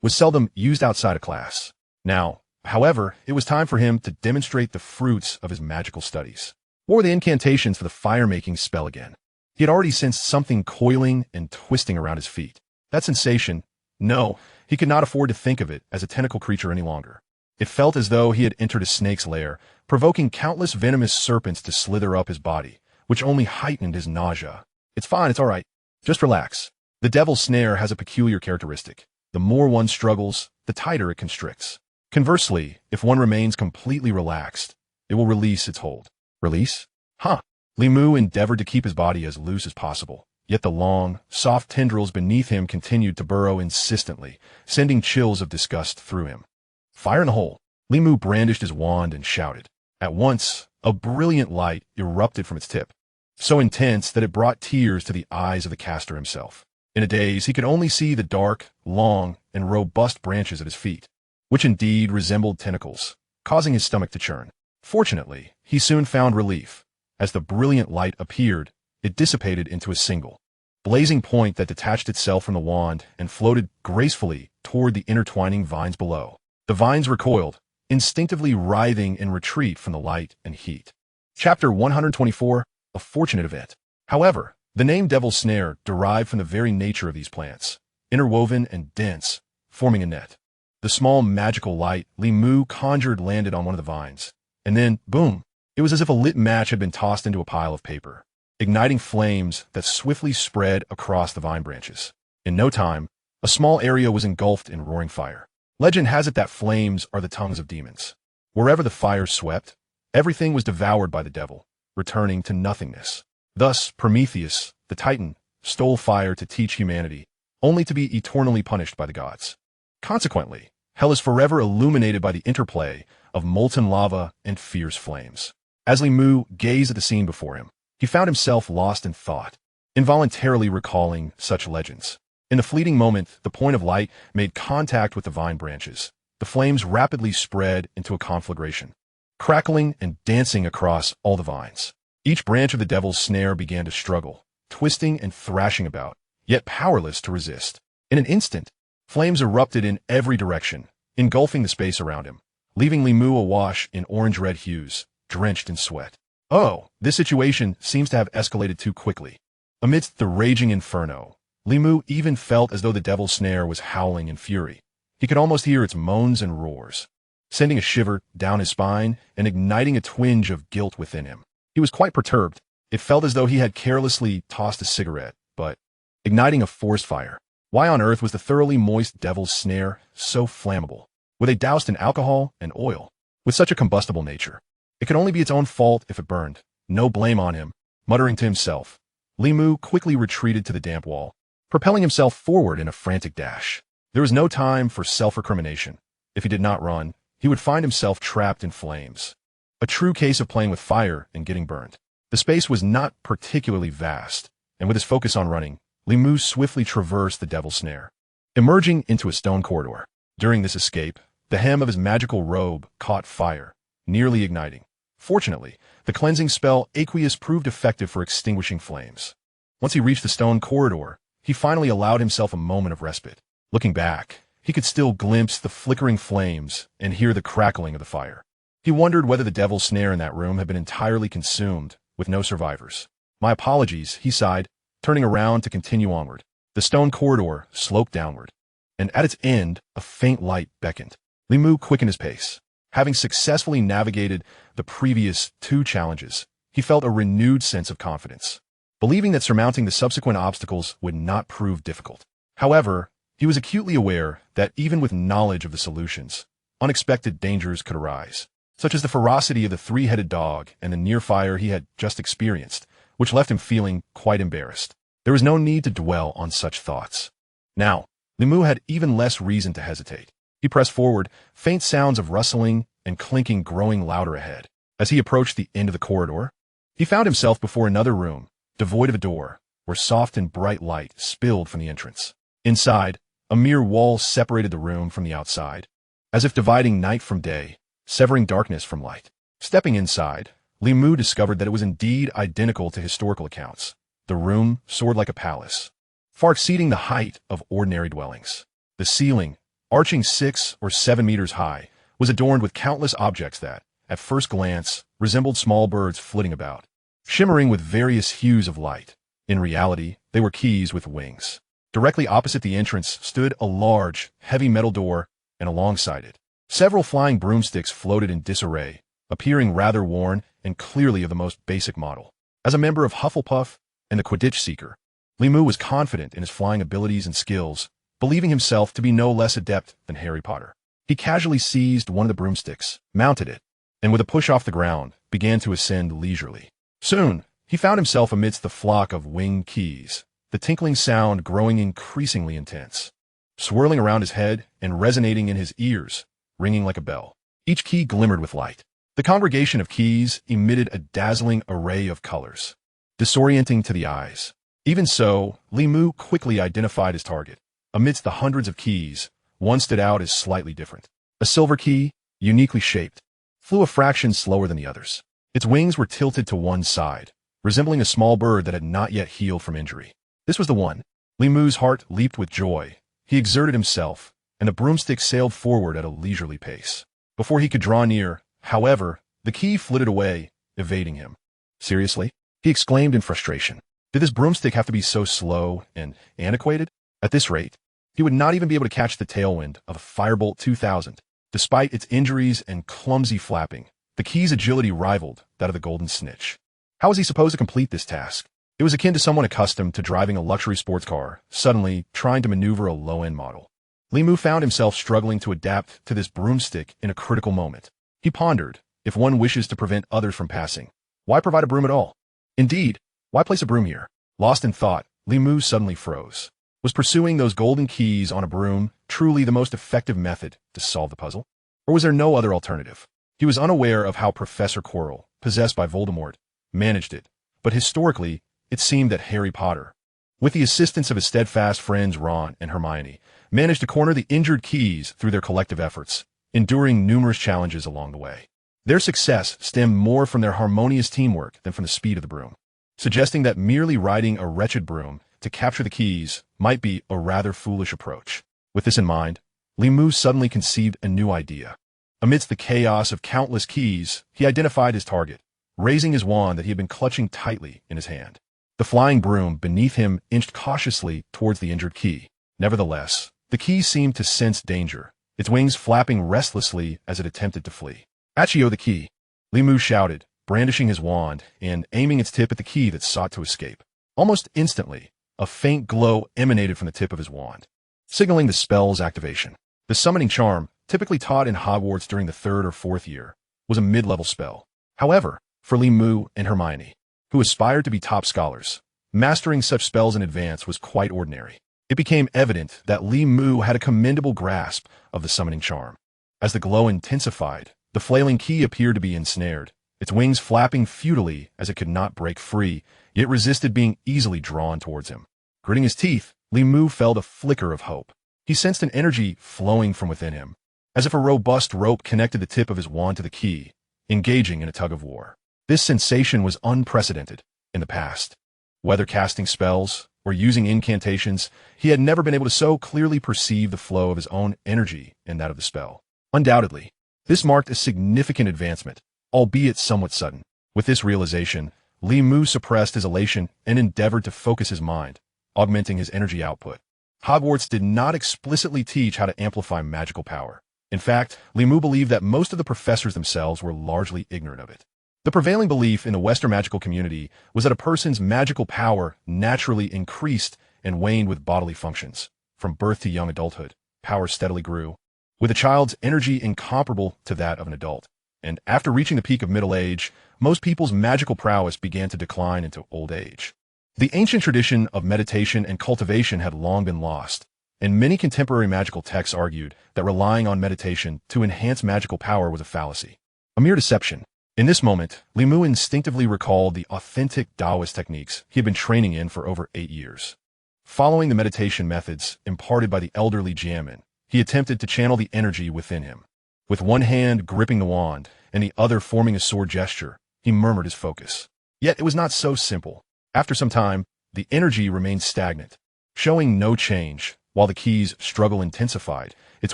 was seldom used outside of class. Now, however, it was time for him to demonstrate the fruits of his magical studies. What were the incantations for the fire-making spell again? He had already sensed something coiling and twisting around his feet. That sensation, no, he could not afford to think of it as a tentacle creature any longer. It felt as though he had entered a snake's lair, provoking countless venomous serpents to slither up his body, which only heightened his nausea. It's fine, it's all right. Just relax. The devil's snare has a peculiar characteristic. The more one struggles, the tighter it constricts. Conversely, if one remains completely relaxed, it will release its hold. Release? Huh. Limu endeavored to keep his body as loose as possible, yet the long, soft tendrils beneath him continued to burrow insistently, sending chills of disgust through him. Fire in the hole. Limu brandished his wand and shouted. At once, a brilliant light erupted from its tip, so intense that it brought tears to the eyes of the caster himself. In a daze, he could only see the dark, long, and robust branches at his feet, which indeed resembled tentacles, causing his stomach to churn. Fortunately, he soon found relief. As the brilliant light appeared, it dissipated into a single, blazing point that detached itself from the wand and floated gracefully toward the intertwining vines below. The vines recoiled, instinctively writhing in retreat from the light and heat. Chapter 124, A Fortunate Event. However, the name Devil's Snare derived from the very nature of these plants, interwoven and dense, forming a net. The small magical light Limu conjured landed on one of the vines, and then, boom, it was as if a lit match had been tossed into a pile of paper, igniting flames that swiftly spread across the vine branches. In no time, a small area was engulfed in roaring fire. Legend has it that flames are the tongues of demons. Wherever the fire swept, everything was devoured by the devil, returning to nothingness. Thus, Prometheus, the Titan, stole fire to teach humanity, only to be eternally punished by the gods. Consequently, hell is forever illuminated by the interplay of molten lava and fierce flames. As Limu gazed at the scene before him, he found himself lost in thought, involuntarily recalling such legends. In the fleeting moment, the point of light made contact with the vine branches. The flames rapidly spread into a conflagration, crackling and dancing across all the vines. Each branch of the devil's snare began to struggle, twisting and thrashing about, yet powerless to resist. In an instant, flames erupted in every direction, engulfing the space around him, leaving Limu awash in orange-red hues, drenched in sweat. Oh, this situation seems to have escalated too quickly. Amidst the raging inferno, Limu even felt as though the devil's snare was howling in fury. He could almost hear its moans and roars, sending a shiver down his spine and igniting a twinge of guilt within him. He was quite perturbed. It felt as though he had carelessly tossed a cigarette, but igniting a forest fire. Why on earth was the thoroughly moist devil's snare so flammable? Were they doused in alcohol and oil? With such a combustible nature, it could only be its own fault if it burned. No blame on him. Muttering to himself, Li Mu quickly retreated to the damp wall, propelling himself forward in a frantic dash. There was no time for self-recrimination. If he did not run, he would find himself trapped in flames. A true case of playing with fire and getting burned. The space was not particularly vast, and with his focus on running, Li Mu swiftly traversed the devil's snare, emerging into a stone corridor. During this escape, the hem of his magical robe caught fire, nearly igniting. Fortunately, the cleansing spell Aqueous proved effective for extinguishing flames. Once he reached the stone corridor, he finally allowed himself a moment of respite. Looking back, he could still glimpse the flickering flames and hear the crackling of the fire. He wondered whether the devil's snare in that room had been entirely consumed, with no survivors. My apologies, he sighed, turning around to continue onward. The stone corridor sloped downward, and at its end, a faint light beckoned. Li Mu quickened his pace. Having successfully navigated the previous 2 challenges, he felt a renewed sense of confidence, believing that surmounting the subsequent obstacles would not prove difficult. However, he was acutely aware that even with knowledge of the solutions, unexpected dangers could arise, such as the ferocity of the 3-headed dog and the near fire he had just experienced, which left him feeling quite embarrassed. There was no need to dwell on such thoughts. Now, Li Mu had even less reason to hesitate. He pressed forward, faint sounds of rustling and clinking growing louder ahead. As he approached the end of the corridor, he found himself before another room, devoid of a door, where soft and bright light spilled from the entrance. Inside, a mere wall separated the room from the outside, as if dividing night from day, severing darkness from light. Stepping inside, Li Mu discovered that it was indeed identical to historical accounts. The room soared like a palace, far exceeding the height of ordinary dwellings. The ceiling, arching 6 or 7 meters high, was adorned with countless objects that, at first glance, resembled small birds flitting about, shimmering with various hues of light. In reality, they were keys with wings. Directly opposite the entrance stood a large, heavy metal door, and alongside it, several flying broomsticks floated in disarray, appearing rather worn and clearly of the most basic model. As a member of Hufflepuff and the Quidditch Seeker, Li Mu was confident in his flying abilities and skills, believing himself to be no less adept than Harry Potter. He casually seized one of the broomsticks, mounted it, and with a push off the ground, began to ascend leisurely. Soon, he found himself amidst the flock of winged keys, the tinkling sound growing increasingly intense, swirling around his head and resonating in his ears, ringing like a bell. Each key glimmered with light. The congregation of keys emitted a dazzling array of colors, disorienting to the eyes. Even so, Li Mu quickly identified his target. Amidst the hundreds of keys, one stood out as slightly different. A silver key, uniquely shaped, flew a fraction slower than the others. Its wings were tilted to one side, resembling a small bird that had not yet healed from injury. This was the one. Li Mu's heart leaped with joy. He exerted himself, and the broomstick sailed forward at a leisurely pace. Before he could draw near, however, the key flitted away, evading him. Seriously? He exclaimed in frustration. Did this broomstick have to be so slow and antiquated? At this rate, he would not even be able to catch the tailwind of a Firebolt 2000. Despite its injuries and clumsy flapping, the key's agility rivaled that of the Golden Snitch. How was he supposed to complete this task? It was akin to someone accustomed to driving a luxury sports car, suddenly trying to maneuver a low-end model. Li Mu found himself struggling to adapt to this broomstick in a critical moment. He pondered, if one wishes to prevent others from passing, why provide a broom at all? Indeed, why place a broom here? Lost in thought, Li Mu suddenly froze. Was pursuing those golden keys on a broom truly the most effective method to solve the puzzle? Or was there no other alternative? He was unaware of how Professor Quirrell, possessed by Voldemort, managed it, but historically, it seemed that Harry Potter, with the assistance of his steadfast friends Ron and Hermione, managed to corner the injured keys through their collective efforts, enduring numerous challenges along the way. Their success stemmed more from their harmonious teamwork than from the speed of the broom, suggesting that merely riding a wretched broom to capture the keys might be a rather foolish approach. With this in mind, Li Mu suddenly conceived a new idea. Amidst the chaos of countless keys, he identified his target, raising his wand that he had been clutching tightly in his hand. The flying broom beneath him inched cautiously towards the injured key. Nevertheless, the key seemed to sense danger, its wings flapping restlessly as it attempted to flee. "Accio the key!" Li Mu shouted, brandishing his wand and aiming its tip at the key that sought to escape. Almost instantly, a faint glow emanated from the tip of his wand, signaling the spell's activation. The summoning charm, typically taught in Hogwarts during the 3rd or 4th year, was a mid-level spell. However, for Li Mu and Hermione, who aspired to be top scholars, Mastering such spells in advance was quite ordinary. It became evident that Li Mu had a commendable grasp of the summoning charm. As the glow intensified, the flailing key appeared to be ensnared, its wings flapping futilely as it could not break free, yet resisted being easily drawn towards him. Gritting his teeth, Li Mu felt a flicker of hope. He sensed an energy flowing from within him, as if a robust rope connected the tip of his wand to the key, engaging in a tug-of-war. This sensation was unprecedented in the past. Whether casting spells or using incantations, he had never been able to so clearly perceive the flow of his own energy and that of the spell. Undoubtedly, this marked a significant advancement, albeit somewhat sudden. With this realization, Li Mu suppressed his elation and endeavored to focus his mind, augmenting his energy output. Hogwarts did not explicitly teach how to amplify magical power. In fact, Li Mu believed that most of the professors themselves were largely ignorant of it. The prevailing belief in the Western magical community was that a person's magical power naturally increased and waned with bodily functions. From birth to young adulthood, power steadily grew, with a child's energy incomparable to that of an adult. And after reaching the peak of middle age, most people's magical prowess began to decline into old age. The ancient tradition of meditation and cultivation had long been lost, and many contemporary magical texts argued that relying on meditation to enhance magical power was a fallacy, a mere deception. In this moment, Li Mu instinctively recalled the authentic Taoist techniques he had been training in for over 8 years. Following the meditation methods imparted by the elderly Dramione, he attempted to channel the energy within him. With one hand gripping the wand and the other forming a sword gesture, he murmured his focus. Yet it was not so simple. After some time, the energy remained stagnant, showing no change, while the key's struggle intensified, its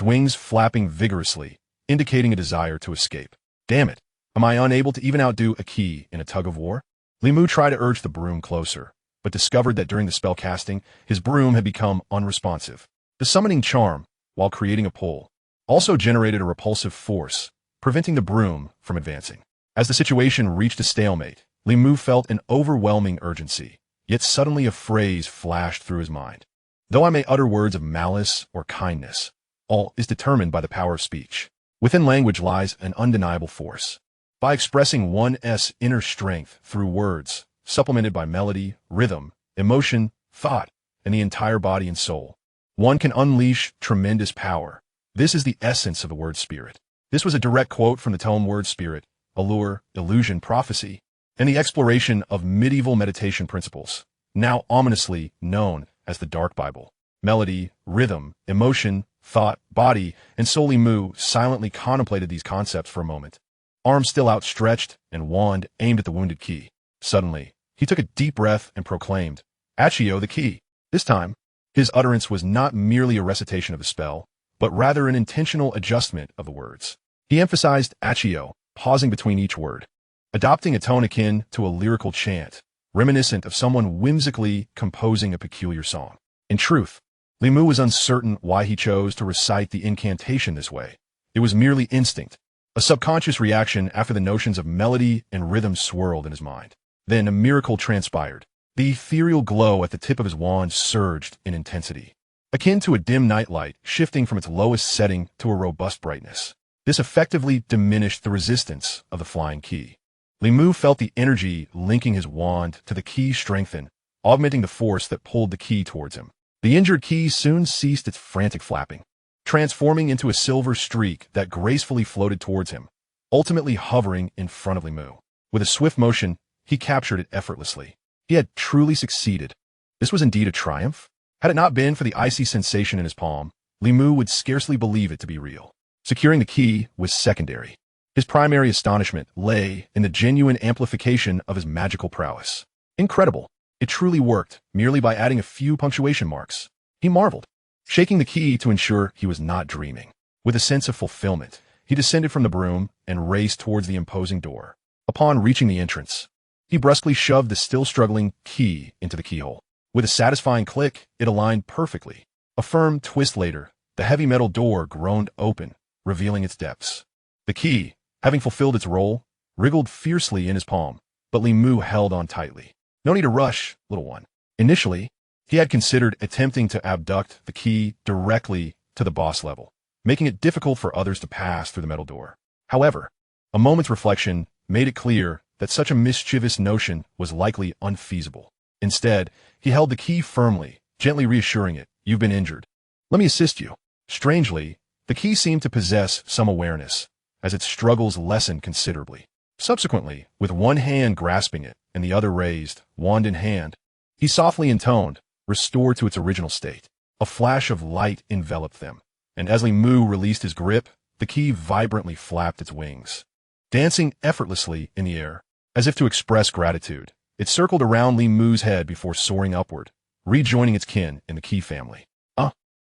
wings flapping vigorously, indicating a desire to escape. Damn it! Am I unable to even outdo a key in a tug-of-war? Li Mu tried to urge the broom closer, but discovered that during the spell casting, his broom had become unresponsive. The summoning charm, while creating a pull, also generated a repulsive force, preventing the broom from advancing. As the situation reached a stalemate, Li Mu felt an overwhelming urgency, yet suddenly a phrase flashed through his mind. Though I may utter words of malice or kindness, all is determined by the power of speech. Within language lies an undeniable force. By expressing one's inner strength through words, supplemented by melody, rhythm, emotion, thought, and the entire body and soul, one can unleash tremendous power. This is the essence of the word spirit. This was a direct quote from the tome word spirit, allure, illusion, prophecy, and the exploration of medieval meditation principles, now ominously known as the Dark Bible. Melody, rhythm, emotion, thought, body, and soul. Li Mu silently contemplated these concepts for a moment, arms still outstretched and wand aimed at the wounded key. Suddenly, he took a deep breath and proclaimed, "Accio, the key." This time, his utterance was not merely a recitation of the spell, but rather an intentional adjustment of the words. He emphasized Accio, pausing between each word, adopting a tone akin to a lyrical chant, reminiscent of someone whimsically composing a peculiar song. In truth, Li Mu was uncertain why he chose to recite the incantation this way. It was merely instinct, a subconscious reaction after the notions of melody and rhythm swirled in his mind. Then a miracle transpired. The ethereal glow at the tip of his wand surged in intensity, akin to a dim nightlight shifting from its lowest setting to a robust brightness. This effectively diminished the resistance of the flying key. Li Mu felt the energy linking his wand to the key strengthen, augmenting the force that pulled the key towards him. The injured key soon ceased its frantic flapping, transforming into a silver streak that gracefully floated towards him, ultimately hovering in front of Li Mu. With a swift motion, he captured it effortlessly. He had truly succeeded. This was indeed a triumph. Had it not been for the icy sensation in his palm, Li Mu would scarcely believe it to be real. Securing the key was secondary. His primary astonishment lay in the genuine amplification of his magical prowess. Incredible. It truly worked, merely by adding a few punctuation marks. He marveled, shaking the key to ensure he was not dreaming. With a sense of fulfillment, he descended from the broom and raced towards the imposing door. Upon reaching the entrance, he brusquely shoved the still-struggling key into the keyhole. With a satisfying click, it aligned perfectly. A firm twist later, the heavy metal door groaned open, revealing its depths. The key, having fulfilled its role, wriggled fiercely in his palm, but Li Mu held on tightly. No need to rush, little one. Initially, he had considered attempting to abduct the key directly to the boss level, making it difficult for others to pass through the metal door. However, a moment's reflection made it clear that such a mischievous notion was likely unfeasible. Instead, he held the key firmly, gently reassuring it, "You've been injured. Let me assist you." Strangely, the key seemed to possess some awareness, as its struggles lessened considerably. Subsequently, with one hand grasping it and the other raised, wand in hand, he softly intoned, "Restore to its original state." A flash of light enveloped them, and as Li Mu released his grip, the key vibrantly flapped its wings. Dancing effortlessly in the air, as if to express gratitude, it circled around Li Mu's head before soaring upward, rejoining its kin in the key family.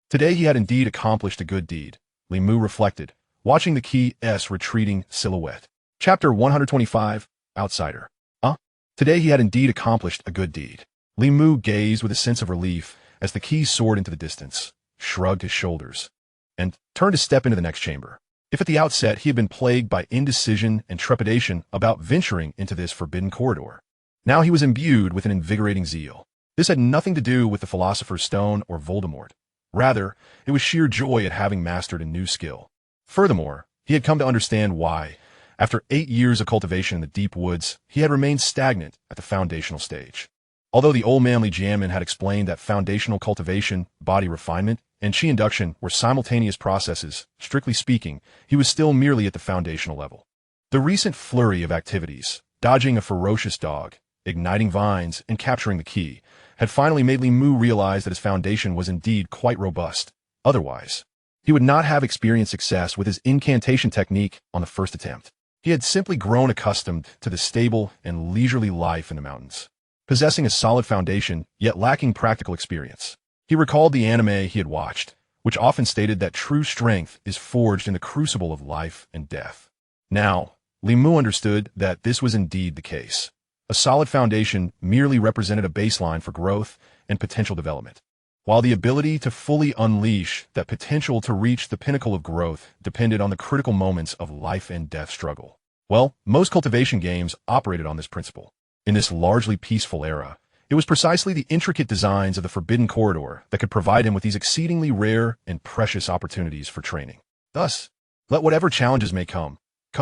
Today he had indeed accomplished a good deed, Li Mu reflected, watching the key's retreating silhouette. Chapter 125, Outsider. Today he had indeed accomplished a good deed. Li Mu gazed with a sense of relief as the key soared into the distance, shrugged his shoulders, and turned to step into the next chamber. If at the outset he had been plagued by indecision and trepidation about venturing into this forbidden corridor, now he was imbued with an invigorating zeal. This had nothing to do with the Philosopher's Stone or Voldemort. Rather, it was sheer joy at having mastered a new skill. Furthermore, he had come to understand why, after 8 years of cultivation in the deep woods, he had remained stagnant at the foundational stage. Although the old man Li Jianmin had explained that foundational cultivation, body refinement, and chi induction were simultaneous processes, strictly speaking, he was still merely at the foundational level. The recent flurry of activities, dodging a ferocious dog, igniting vines, and capturing the key, had finally made Li Mu realize that his foundation was indeed quite robust. Otherwise, he would not have experienced success with his incantation technique on the first attempt. He had simply grown accustomed to the stable and leisurely life in the mountains, possessing a solid foundation, yet lacking practical experience. He recalled the anime he had watched, which often stated that true strength is forged in the crucible of life and death. Now, Li Mu understood that this was indeed the case. A solid foundation merely represented a baseline for growth and potential development, while the ability to fully unleash that potential to reach the pinnacle of growth depended on the critical moments of life and death struggle. Well, most cultivation games operated on this principle. In this largely peaceful era, it was precisely the intricate designs of the Forbidden Corridor that could provide him with these exceedingly rare and precious opportunities for training. Thus, let whatever challenges may come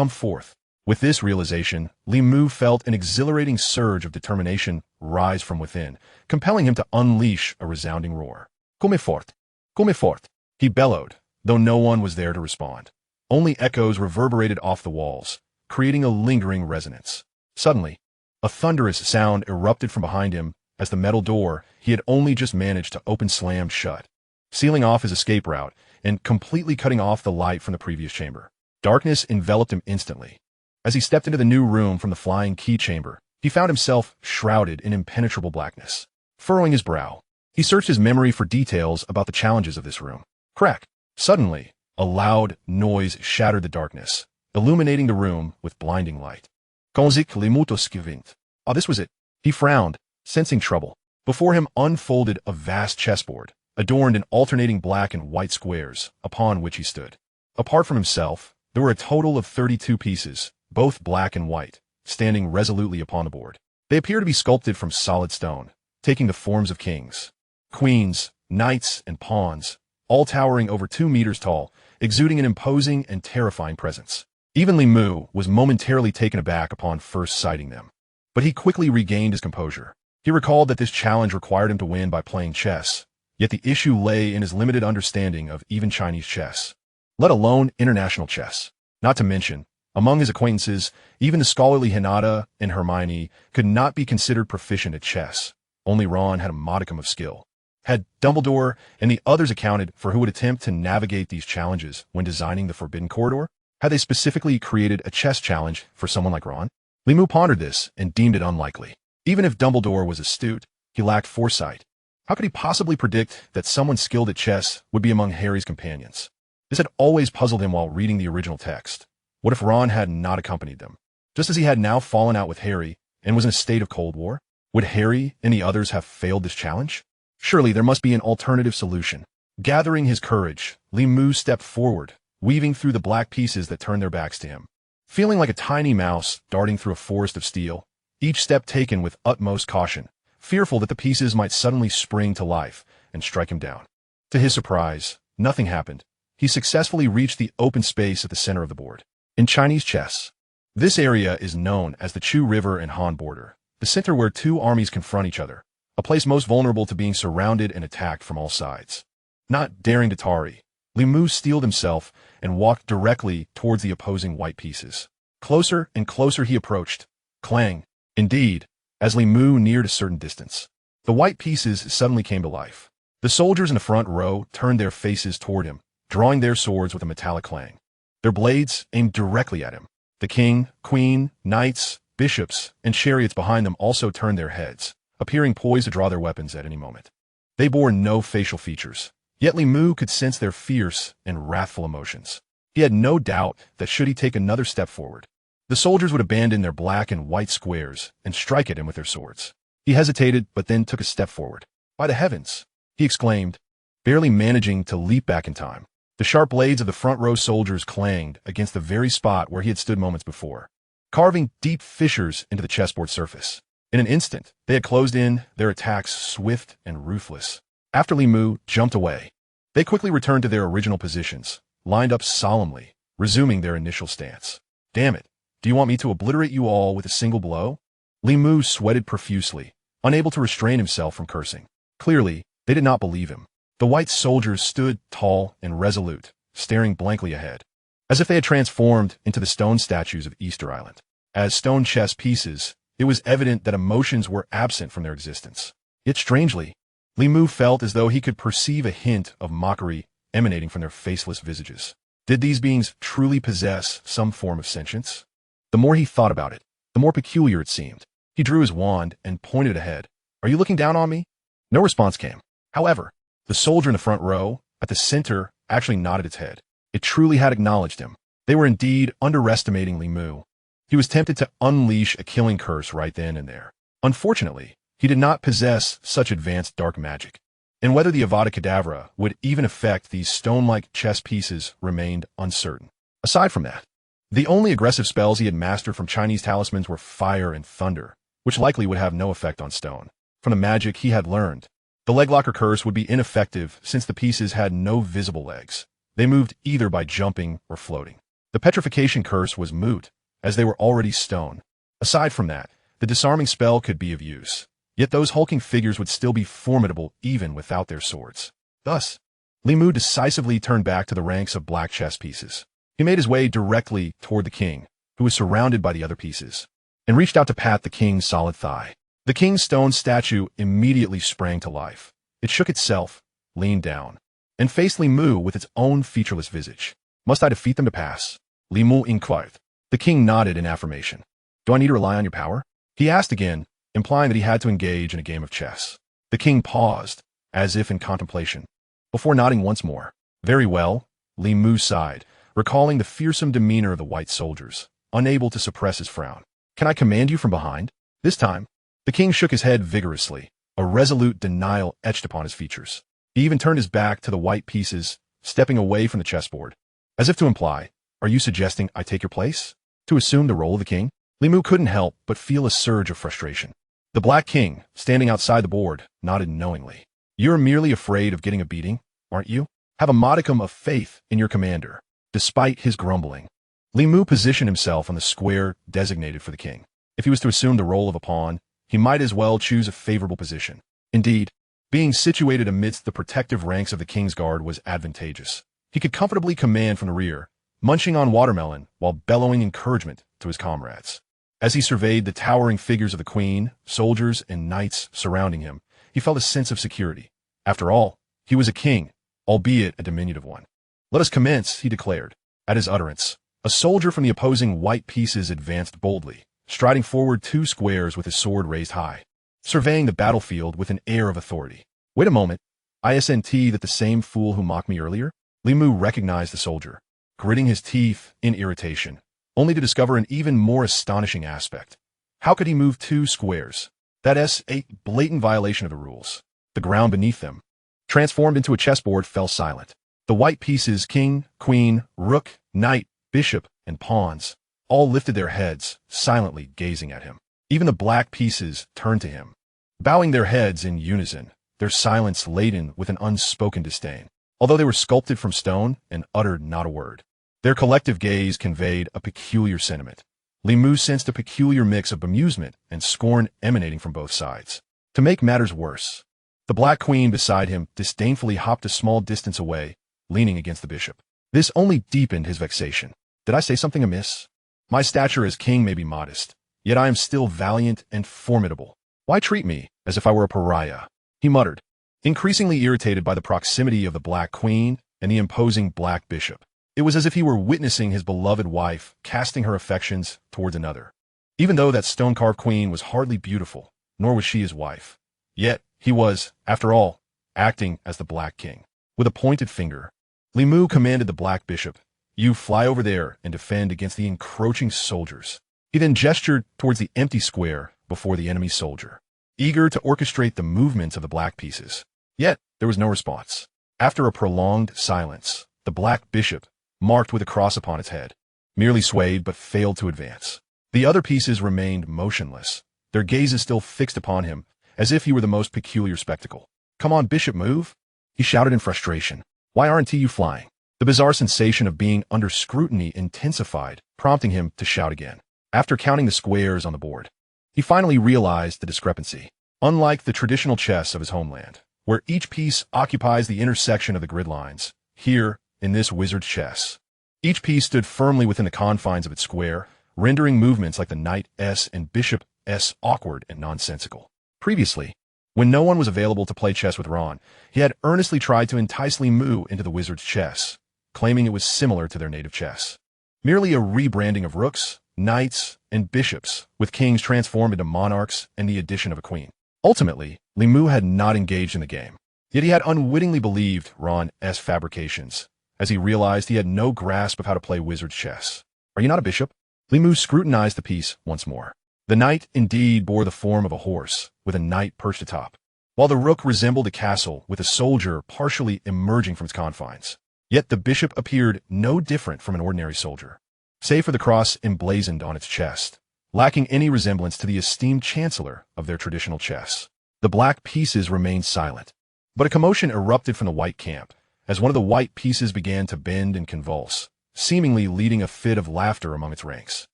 forth. With this realization, Li Mu felt an exhilarating surge of determination rise from within, compelling him to unleash a resounding roar. "Come fort! Come fort!" he bellowed, though no one was there to respond. Only echoes reverberated off the walls, creating a lingering resonance. Suddenly, a thunderous sound erupted from behind him as the metal door he had only just managed to open slammed shut, sealing off his escape route and completely cutting off the light from the previous chamber. Darkness enveloped him instantly. As he stepped into the new room from the flying key chamber, he found himself shrouded in impenetrable blackness. Furrowing his brow, he searched his memory for details about the challenges of this room. Crack! Suddenly, a loud noise shattered the darkness, illuminating the room with blinding light. Konzik limutos gewinnt. This was it. He frowned, sensing trouble. Before him unfolded a vast chessboard, adorned in alternating black and white squares, upon which he stood. Apart from himself, there were a total of 32 pieces, both black and white, standing resolutely upon the board. They appear to be sculpted from solid stone, taking the forms of kings, queens, knights, and pawns, all towering over 2 meters tall, exuding an imposing and terrifying presence. Even Li Mu was momentarily taken aback upon first sighting them. But he quickly regained his composure. He recalled that this challenge required him to win by playing chess, yet the issue lay in his limited understanding of even Chinese chess, let alone international chess. Not to mention, among his acquaintances, even the scholarly Hinata and Hermione could not be considered proficient at chess. Only Ron had a modicum of skill. Had Dumbledore and the others accounted for who would attempt to navigate these challenges when designing the Forbidden Corridor? Had they specifically created a chess challenge for someone like Ron? Li Mu pondered this and deemed it unlikely. Even if Dumbledore was astute, he lacked foresight. How could he possibly predict that someone skilled at chess would be among Harry's companions? This had always puzzled him while reading the original text. What if Ron had not accompanied them? Just as he had now fallen out with Harry and was in a state of Cold War, would Harry and the others have failed this challenge? Surely there must be an alternative solution. Gathering his courage, Li Mu stepped forward, weaving through the black pieces that turned their backs to him. Feeling like a tiny mouse darting through a forest of steel, each step taken with utmost caution, fearful that the pieces might suddenly spring to life and strike him down. To his surprise, nothing happened. He successfully reached the open space at the center of the board. In Chinese chess, this area is known as the Chu River and Han border, the center where 2 armies confront each other, a place most vulnerable to being surrounded and attacked from all sides. Not daring to tarry, Li Mu steeled himself and walked directly towards the opposing white pieces. Closer and closer he approached. Clang. Indeed, as Li Mu neared a certain distance, the white pieces suddenly came to life. The soldiers in the front row turned their faces toward him, drawing their swords with a metallic clang. Their blades aimed directly at him. The king, queen, knights, bishops, and chariots behind them also turned their heads, appearing poised to draw their weapons at any moment. They bore no facial features, yet Li Mu could sense their fierce and wrathful emotions. He had no doubt that should he take another step forward, the soldiers would abandon their black and white squares and strike at him with their swords. He hesitated, but then took a step forward. "By the heavens!" he exclaimed, barely managing to leap back in time. The sharp blades of the front row soldiers clanged against the very spot where he had stood moments before, carving deep fissures into the chessboard surface. In an instant, they had closed in, their attacks swift and ruthless. After Li Mu jumped away, they quickly returned to their original positions, lined up solemnly, resuming their initial stance. "Damn it, do you want me to obliterate you all with a single blow?" Li Mu sweated profusely, unable to restrain himself from cursing. Clearly, they did not believe him. The white soldiers stood tall and resolute, staring blankly ahead, as if they had transformed into the stone statues of Easter Island. As stone chess pieces, it was evident that emotions were absent from their existence. Yet strangely, Li Mu felt as though he could perceive a hint of mockery emanating from their faceless visages. Did these beings truly possess some form of sentience? The more he thought about it, the more peculiar it seemed. He drew his wand and pointed ahead. "Are you looking down on me?" No response came. However, the soldier in the front row, at the center, actually nodded its head. It truly had acknowledged him. They were indeed underestimating Li Mu. He was tempted to unleash a killing curse right then and there. Unfortunately, he did not possess such advanced dark magic, and whether the Avada Kedavra would even affect these stone-like chess pieces remained uncertain. Aside from that, the only aggressive spells he had mastered from Chinese talismans were fire and thunder, which likely would have no effect on stone. From the magic he had learned, the leglocker curse would be ineffective since the pieces had no visible legs. They moved either by jumping or floating. The petrification curse was moot, as they were already stone. Aside from that, the disarming spell could be of use. Yet those hulking figures would still be formidable even without their swords. Thus, Li Mu decisively turned back to the ranks of black chess pieces. He made his way directly toward the king, who was surrounded by the other pieces, and reached out to pat the king's solid thigh. The king's stone statue immediately sprang to life. It shook itself, leaned down, and faced Li Mu with its own featureless visage. "Must I defeat them to pass?" Li Mu inquired. The king nodded in affirmation. "Do I need to rely on your power?" he asked again, implying that he had to engage in a game of chess. The king paused, as if in contemplation, before nodding once more. "Very well," Li Mu sighed, recalling the fearsome demeanor of the white soldiers, unable to suppress his frown. "Can I command you from behind?" This time, the king shook his head vigorously, a resolute denial etched upon his features. He even turned his back to the white pieces, stepping away from the chessboard, as if to imply, "Are you suggesting I take your place? To assume the role of the king?" Li Mu couldn't help but feel a surge of frustration. The Black King, standing outside the board, nodded knowingly. "You're merely afraid of getting a beating, aren't you? Have a modicum of faith in your commander." Despite his grumbling, Li Mu positioned himself on the square designated for the king. If he was to assume the role of a pawn, he might as well choose a favorable position. Indeed, being situated amidst the protective ranks of the king's guard was advantageous. He could comfortably command from the rear, munching on watermelon while bellowing encouragement to his comrades. As he surveyed the towering figures of the queen, soldiers, and knights surrounding him, he felt a sense of security. After all, he was a king, albeit a diminutive one. "Let us commence," he declared. At his utterance, a soldier from the opposing white pieces advanced boldly, striding forward 2 squares with his sword raised high, surveying the battlefield with an air of authority. "Wait a moment. Isn't that the same fool who mocked me earlier?" Li Mu recognized the soldier, gritting his teeth in irritation, only to discover an even more astonishing aspect. How could he move 2 squares? That is a blatant violation of the rules. The ground beneath them, transformed into a chessboard, fell silent. The white pieces, king, queen, rook, knight, bishop, and pawns, all lifted their heads, silently gazing at him. Even the black pieces turned to him, bowing their heads in unison, their silence laden with an unspoken disdain. Although they were sculpted from stone and uttered not a word, their collective gaze conveyed a peculiar sentiment. Li Mu sensed a peculiar mix of bemusement and scorn emanating from both sides. To make matters worse, the Black Queen beside him disdainfully hopped a small distance away, leaning against the bishop. This only deepened his vexation. Did I say something amiss? My stature as king may be modest, yet I am still valiant and formidable. Why treat me as if I were a pariah? He muttered, increasingly irritated by the proximity of the Black Queen and the imposing Black Bishop. It was as if he were witnessing his beloved wife casting her affections towards another. Even though that stone-carved queen was hardly beautiful, nor was she his wife. Yet, he was, after all, acting as the Black King. With a pointed finger, Limu commanded the Black Bishop, "You fly over there and defend against the encroaching soldiers." He then gestured towards the empty square before the enemy soldier, eager to orchestrate the movements of the black pieces. Yet, there was no response. After a prolonged silence, the Black Bishop, marked with a cross upon its head, merely swayed but failed to advance. The other pieces remained motionless, their gazes still fixed upon him, as if he were the most peculiar spectacle. "Come on, Bishop, move!" he shouted in frustration. "Why aren't you flying?" The bizarre sensation of being under scrutiny intensified, prompting him to shout again. After counting the squares on the board, he finally realized the discrepancy. Unlike the traditional chess of his homeland, where each piece occupies the intersection of the grid lines, here, in this wizard's chess, each piece stood firmly within the confines of its square, rendering movements like the knight S and bishop S awkward and nonsensical. Previously, when no one was available to play chess with Ron, he had earnestly tried to entice Limu into the wizard's chess, claiming it was similar to their native chess. Merely a rebranding of rooks, knights, and bishops, with kings transformed into monarchs and the addition of a queen. Ultimately, Limu had not engaged in the game, yet he had unwittingly believed Ron's fabrications, as he realized he had no grasp of how to play wizard's chess. "Are you not a bishop?" Limu scrutinized the piece once more. The knight indeed bore the form of a horse, with a knight perched atop, while the rook resembled a castle with a soldier partially emerging from its confines. Yet the bishop appeared no different from an ordinary soldier, save for the cross emblazoned on its chest, lacking any resemblance to the esteemed chancellor of their traditional chess. The black pieces remained silent, but a commotion erupted from the white camp, as one of the white pieces began to bend and convulse, seemingly leading a fit of laughter among its ranks.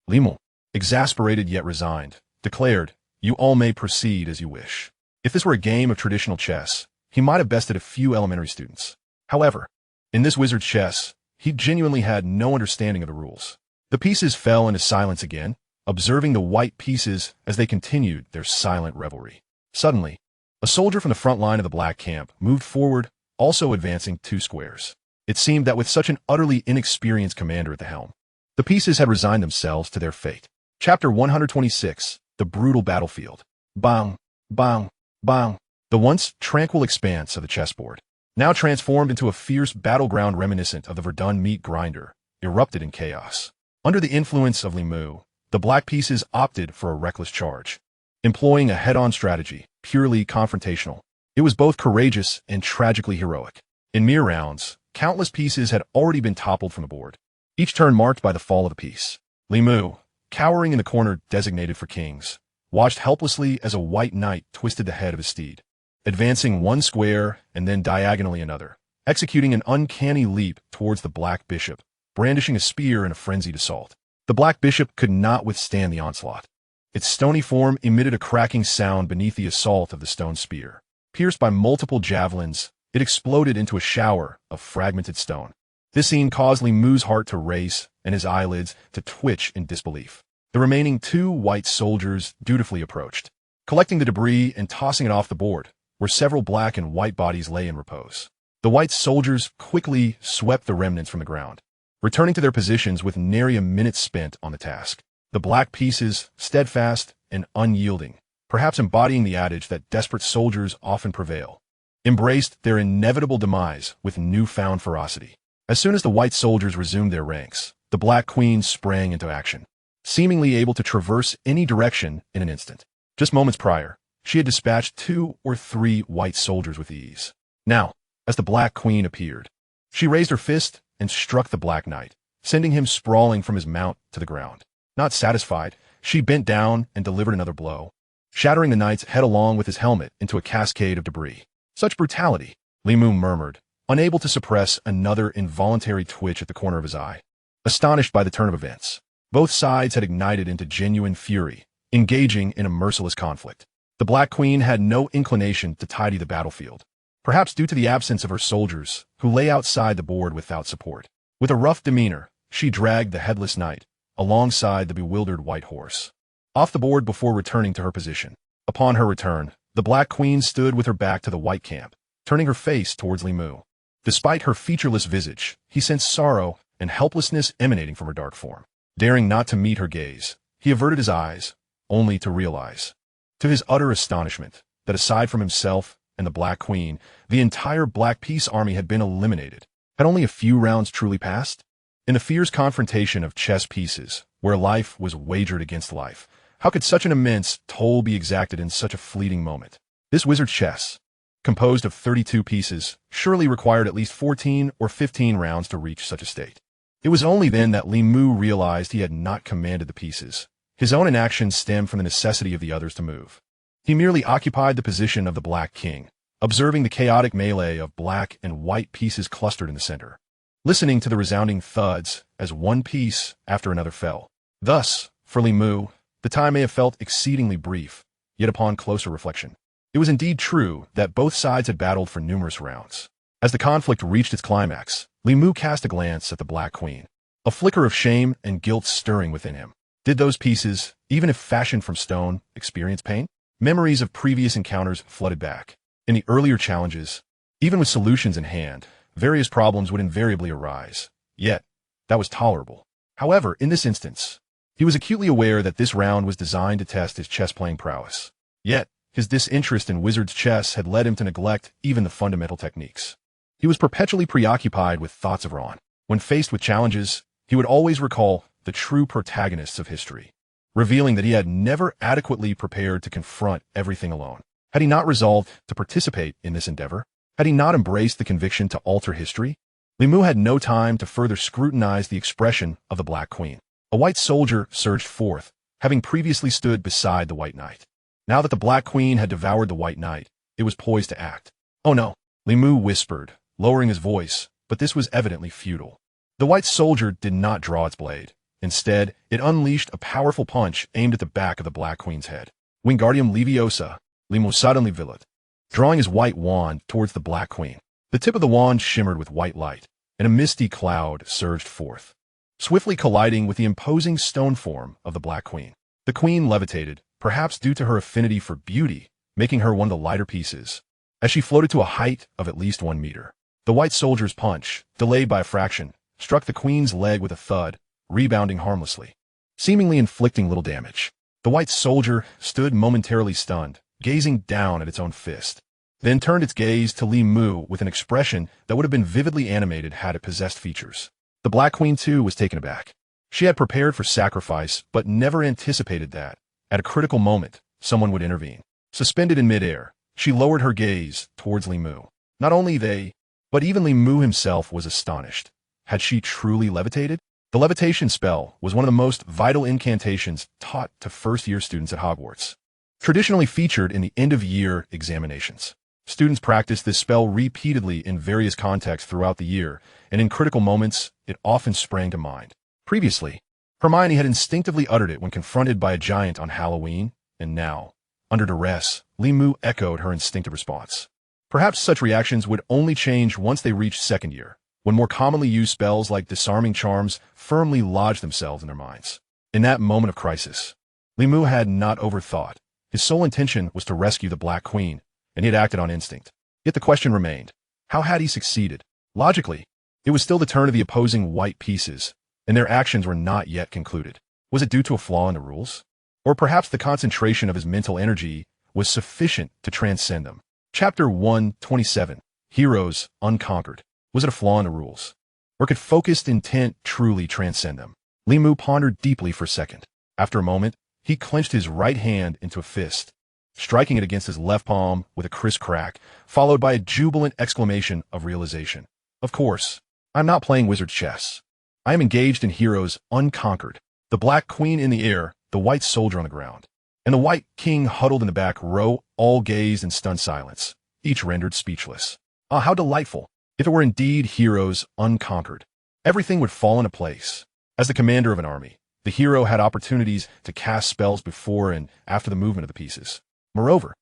Limu, exasperated yet resigned, declared, "You all may proceed as you wish." If this were a game of traditional chess, he might have bested a few elementary students. However, in this wizard's chess, he genuinely had no understanding of the rules. The pieces fell into silence again, observing the white pieces as they continued their silent revelry. Suddenly, a soldier from the front line of the black camp moved forward, also advancing 2 squares. It seemed that with such an utterly inexperienced commander at the helm, the pieces had resigned themselves to their fate. Chapter 126, The Brutal Battlefield. Bang, bang, bang. The once tranquil expanse of the chessboard, now transformed into a fierce battleground reminiscent of the Verdun meat grinder, erupted in chaos. Under the influence of Limu, the black pieces opted for a reckless charge, employing a head-on strategy, purely confrontational. It was both courageous and tragically heroic. In mere rounds, countless pieces had already been toppled from the board, each turn marked by the fall of a piece. Limu, cowering in the corner designated for kings, watched helplessly as a white knight twisted the head of his steed, advancing 1 square and then diagonally another, executing an uncanny leap towards the black bishop, brandishing a spear in a frenzied assault. The black bishop could not withstand the onslaught. Its stony form emitted a cracking sound beneath the assault of the stone spear. Pierced by multiple javelins, it exploded into a shower of fragmented stone. This scene caused Limu's heart to race and his eyelids to twitch in disbelief. The remaining 2 white soldiers dutifully approached, collecting the debris and tossing it off the board, where several black and white bodies lay in repose. The white soldiers quickly swept the remnants from the ground, returning to their positions with nary a minute spent on the task. The black pieces, steadfast and unyielding, perhaps embodying the adage that desperate soldiers often prevail, embraced their inevitable demise with newfound ferocity. As soon as the white soldiers resumed their ranks, the Black Queen sprang into action, seemingly able to traverse any direction in an instant. Just moments prior, she had dispatched 2 or 3 white soldiers with ease. Now, as the Black Queen appeared, she raised her fist and struck the Black Knight, sending him sprawling from his mount to the ground. Not satisfied, she bent down and delivered another blow, shattering the knight's head along with his helmet into a cascade of debris. "Such brutality," Limu murmured, unable to suppress another involuntary twitch at the corner of his eye. Astonished by the turn of events, both sides had ignited into genuine fury, engaging in a merciless conflict. The Black Queen had no inclination to tidy the battlefield, perhaps due to the absence of her soldiers, who lay outside the board without support. With a rough demeanor, she dragged the headless knight alongside the bewildered white horse off the board before returning to her position. Upon her return, the Black Queen stood with her back to the white camp, turning her face towards Li Mu. Despite her featureless visage, he sensed sorrow and helplessness emanating from her dark form. Daring not to meet her gaze, he averted his eyes, only to realize, to his utter astonishment, that aside from himself and the Black Queen, the entire Black Peace army had been eliminated. Had only a few rounds truly passed? In the fierce confrontation of chess pieces, where life was wagered against life, how could such an immense toll be exacted in such a fleeting moment? This wizard chess, composed of 32 pieces, surely required at least 14 or 15 rounds to reach such a state. It was only then that Li Mu realized he had not commanded the pieces. His own inaction stemmed from the necessity of the others to move. He merely occupied the position of the Black King, observing the chaotic melee of black and white pieces clustered in the center, listening to the resounding thuds as one piece after another fell. Thus, for Li Mu, the time may have felt exceedingly brief, yet upon closer reflection, it was indeed true that both sides had battled for numerous rounds. As the conflict reached its climax, Li Mu cast a glance at the Black Queen, a flicker of shame and guilt stirring within him. Did those pieces, even if fashioned from stone, experience pain? Memories of previous encounters flooded back. In the earlier challenges, even with solutions in hand, various problems would invariably arise. Yet, that was tolerable. However, in this instance, he was acutely aware that this round was designed to test his chess-playing prowess. Yet, his disinterest in wizard's chess had led him to neglect even the fundamental techniques. He was perpetually preoccupied with thoughts of Ron. When faced with challenges, he would always recall the true protagonists of history, revealing that he had never adequately prepared to confront everything alone. Had he not resolved to participate in this endeavor? Had he not embraced the conviction to alter history? Li Mu had no time to further scrutinize the expression of the Black Queen. A white soldier surged forth, having previously stood beside the White Knight. Now that the Black Queen had devoured the White Knight, it was poised to act. "Oh no," Li Mu whispered, lowering his voice, but this was evidently futile. The white soldier did not draw its blade. Instead, it unleashed a powerful punch aimed at the back of the Black Queen's head. "Wingardium Leviosa, Li Mu suddenly villet," drawing his white wand towards the Black Queen. The tip of the wand shimmered with white light, and a misty cloud surged forth, swiftly colliding with the imposing stone form of the Black Queen. The Queen levitated, perhaps due to her affinity for beauty, making her one of the lighter pieces, as she floated to a height of at least 1 meter. The white soldier's punch, delayed by a fraction, struck the Queen's leg with a thud, rebounding harmlessly, seemingly inflicting little damage. The white soldier stood momentarily stunned, gazing down at its own fist, then turned its gaze to Li Mu with an expression that would have been vividly animated had it possessed features. The Black Queen, too, was taken aback. She had prepared for sacrifice, but never anticipated that, at a critical moment, someone would intervene. Suspended in midair, she lowered her gaze towards Li Mu. Not only they, but even Li Mu himself was astonished. Had she truly levitated? The levitation spell was one of the most vital incantations taught to first-year students at Hogwarts, traditionally featured in the end-of-year examinations. Students practiced this spell repeatedly in various contexts throughout the year, and in critical moments, it often sprang to mind. Previously, Hermione had instinctively uttered it when confronted by a giant on Halloween, and now, under duress, Li Mu echoed her instinctive response. Perhaps such reactions would only change once they reached second year, when more commonly used spells like disarming charms firmly lodged themselves in their minds. In that moment of crisis, Li Mu had not overthought. His sole intention was to rescue the Black Queen, and he had acted on instinct. Yet the question remained, how had he succeeded? Logically, it was still the turn of the opposing white pieces, and their actions were not yet concluded. Was it due to a flaw in the rules? Or perhaps the concentration of his mental energy was sufficient to transcend them? Chapter 127, Heroes Unconquered. Was it a flaw in the rules? Or could focused intent truly transcend them? Li Mu pondered deeply for a second. After a moment, he clenched his right hand into a fist, striking it against his left palm with a crisp crack, followed by a jubilant exclamation of realization. Of course, I'm not playing wizard chess. I am engaged in Heroes Unconquered. The Black Queen in the air, the white soldier on the ground, and the White King huddled in the back row all gazed in stunned silence, each rendered speechless. Ah, how delightful! If it were indeed Heroes Unconquered, everything would fall into place. As the commander of an army, the hero had opportunities to cast spells before and after the movement of the pieces. Moreover,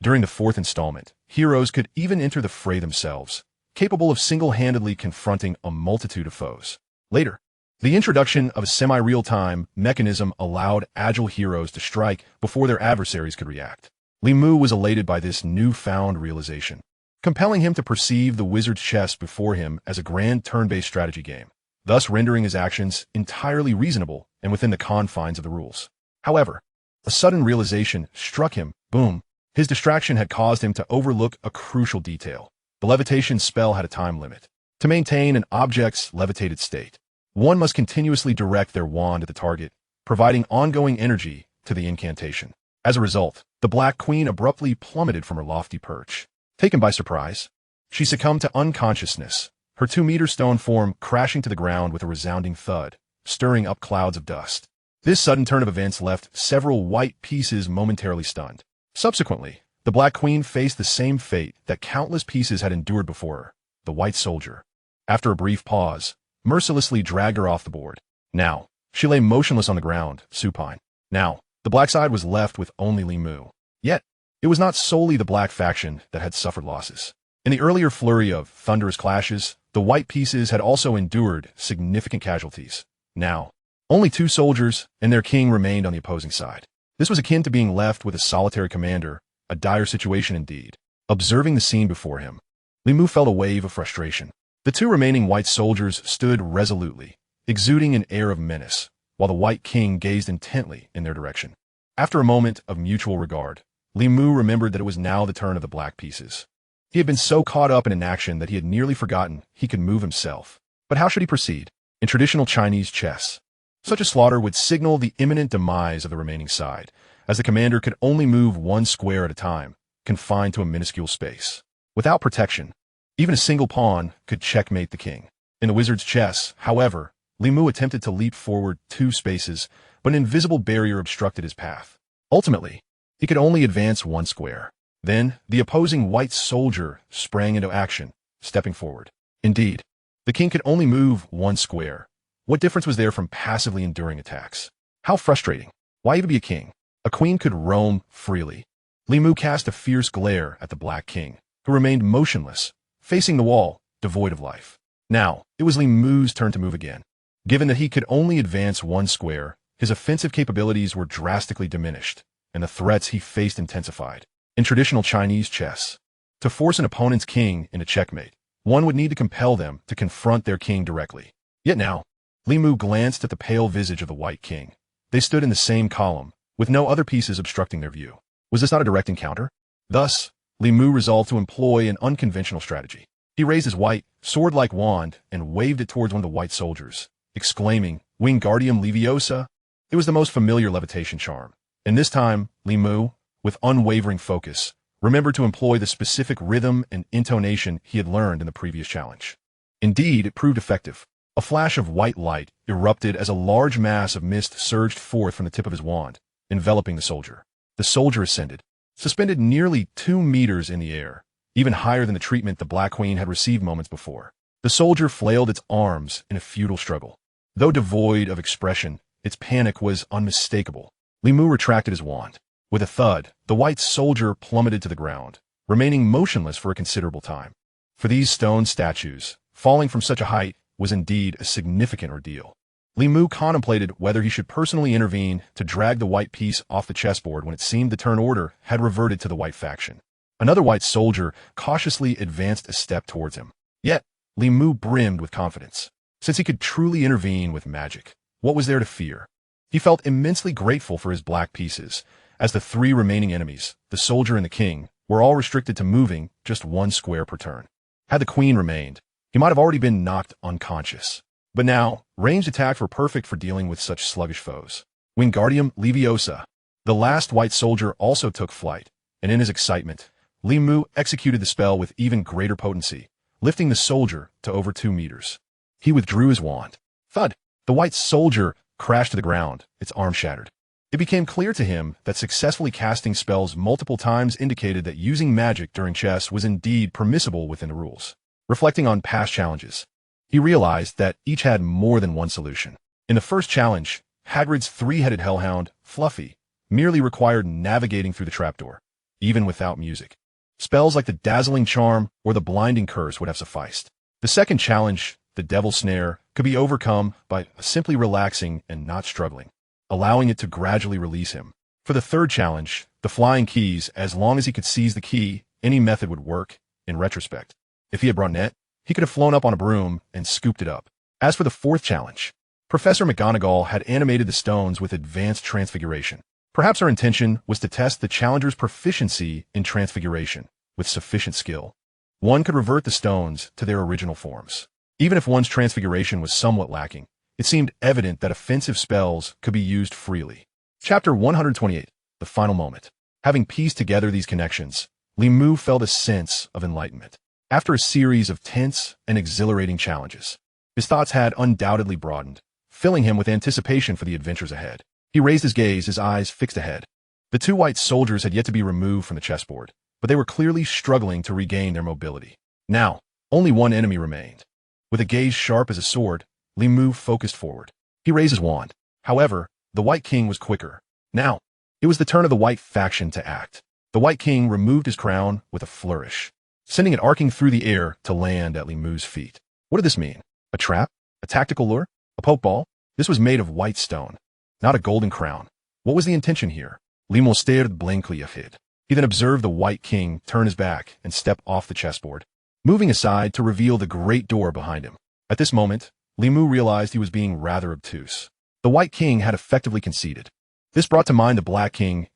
during the fourth installment, heroes could even enter the fray themselves, capable of single-handedly confronting a multitude of foes. Later, the introduction of a semi-real-time mechanism allowed agile heroes to strike before their adversaries could react. Li Mu was elated by this newfound realization, compelling him to perceive the wizard's chess before him as a grand turn-based strategy game, thus rendering his actions entirely reasonable and within the confines of the rules. However, a sudden realization struck him. Boom. His distraction had caused him to overlook a crucial detail. The levitation spell had a time limit. To maintain an object's levitated state, one must continuously direct their wand at the target, providing ongoing energy to the incantation. As a result, the Black Queen abruptly plummeted from her lofty perch. Taken by surprise, she succumbed to unconsciousness, her 2-meter stone form crashing to the ground with a resounding thud, stirring up clouds of dust. This sudden turn of events left several white pieces momentarily stunned. Subsequently, the Black Queen faced the same fate that countless pieces had endured before her, the White Soldier. After a brief pause, mercilessly dragged her off the board. Now, she lay motionless on the ground, supine. Now, the black side was left with only Li Mu. Yet, it was not solely the black faction that had suffered losses. In the earlier flurry of thunderous clashes, the white pieces had also endured significant casualties. Now, only 2 soldiers and their king remained on the opposing side. This was akin to being left with a solitary commander, a dire situation indeed. Observing the scene before him, Li Mu felt a wave of frustration. The 2 remaining white soldiers stood resolutely, exuding an air of menace, while the White King gazed intently in their direction. After a moment of mutual regard, Li Mu remembered that it was now the turn of the black pieces. He had been so caught up in an action that he had nearly forgotten he could move himself. But how should he proceed? In traditional Chinese chess, such a slaughter would signal the imminent demise of the remaining side, as the commander could only move 1 square at a time, confined to a minuscule space. Without protection, even a single pawn could checkmate the king. In the wizard's chess, however, Li Mu attempted to leap forward 2 spaces, but an invisible barrier obstructed his path. Ultimately, he could only advance 1 square. Then, the opposing white soldier sprang into action, stepping forward. Indeed, the king could only move 1 square. What difference was there from passively enduring attacks? How frustrating. Why even be a king? A queen could roam freely. Li Mu cast a fierce glare at the Black King, who remained motionless, facing the wall, devoid of life. Now, it was Li Mu's turn to move again. Given that he could only advance 1 square, his offensive capabilities were drastically diminished, and the threats he faced intensified. In traditional Chinese chess, to force an opponent's king into checkmate, one would need to compel them to confront their king directly. Yet now, Li Mu glanced at the pale visage of the White King. They stood in the same column, with no other pieces obstructing their view. Was this not a direct encounter? Thus, Li Mu resolved to employ an unconventional strategy. He raised his white, sword-like wand and waved it towards one of the white soldiers, exclaiming, "Wingardium Leviosa!" It was the most familiar levitation charm. And this time, Li Mu, with unwavering focus, remembered to employ the specific rhythm and intonation he had learned in the previous challenge. Indeed, it proved effective. A flash of white light erupted as a large mass of mist surged forth from the tip of his wand, enveloping the soldier. The soldier ascended, suspended nearly 2 meters in the air, even higher than the treatment the Black Queen had received moments before. The soldier flailed its arms in a futile struggle. Though devoid of expression, its panic was unmistakable. Li Mu retracted his wand. With a thud, the white soldier plummeted to the ground, remaining motionless for a considerable time. For these stone statues, falling from such a height was indeed a significant ordeal. Li Mu contemplated whether he should personally intervene to drag the white piece off the chessboard when it seemed the turn order had reverted to the white faction. Another white soldier cautiously advanced a step towards him. Yet, Li Mu brimmed with confidence. Since he could truly intervene with magic, what was there to fear? He felt immensely grateful for his black pieces, as the 3 remaining enemies, the soldier and the king, were all restricted to moving just 1 square per turn. Had the queen remained, he might have already been knocked unconscious. But now, ranged attacks were perfect for dealing with such sluggish foes. Wingardium Leviosa. The last white soldier also took flight, and in his excitement, Li Mu executed the spell with even greater potency, lifting the soldier to over 2 meters. He withdrew his wand. Thud! The white soldier crashed to the ground, its arm shattered. It became clear to him that successfully casting spells multiple times indicated that using magic during chess was indeed permissible within the rules. Reflecting on past challenges, he realized that each had more than one solution. In the first challenge, Hagrid's 3-headed hellhound, Fluffy, merely required navigating through the trapdoor. even without music. Spells like the Dazzling Charm or the Blinding Curse would have sufficed. The second challenge, the Devil's Snare, could be overcome by simply relaxing and not struggling, allowing it to gradually release him. For the third challenge, the Flying Keys, as long as he could seize the key, any method would work, in retrospect. If he had brought net, he could have flown up on a broom and scooped it up. As for the fourth challenge, Professor McGonagall had animated the stones with advanced transfiguration. Perhaps her intention was to test the challenger's proficiency in transfiguration. With sufficient skill, one could revert the stones to their original forms. Even if one's transfiguration was somewhat lacking, it seemed evident that offensive spells could be used freely. Chapter 128, The Final Moment. Having pieced together these connections, Limu felt a sense of enlightenment. After a series of tense and exhilarating challenges, his thoughts had undoubtedly broadened, filling him with anticipation for the adventures ahead. He raised his gaze, his eyes fixed ahead. The two white soldiers had yet to be removed from the chessboard, but they were clearly struggling to regain their mobility. Now, only one enemy remained. With a gaze sharp as a sword, Limu focused forward. He raised his wand. However, the White King was quicker. Now, it was the turn of the White faction to act. The White King removed his crown with a flourish, sending it arcing through the air to land at Limu's feet. What did this mean? A trap? A tactical lure? A pokeball? This was made of white stone, not a golden crown. What was the intention here? Limu stared blankly ahead. He then observed the White King turn his back and step off the chessboard, moving aside to reveal the great door behind him. At this moment, Limu realized he was being rather obtuse. The White King had effectively conceded. This brought to mind the Black King's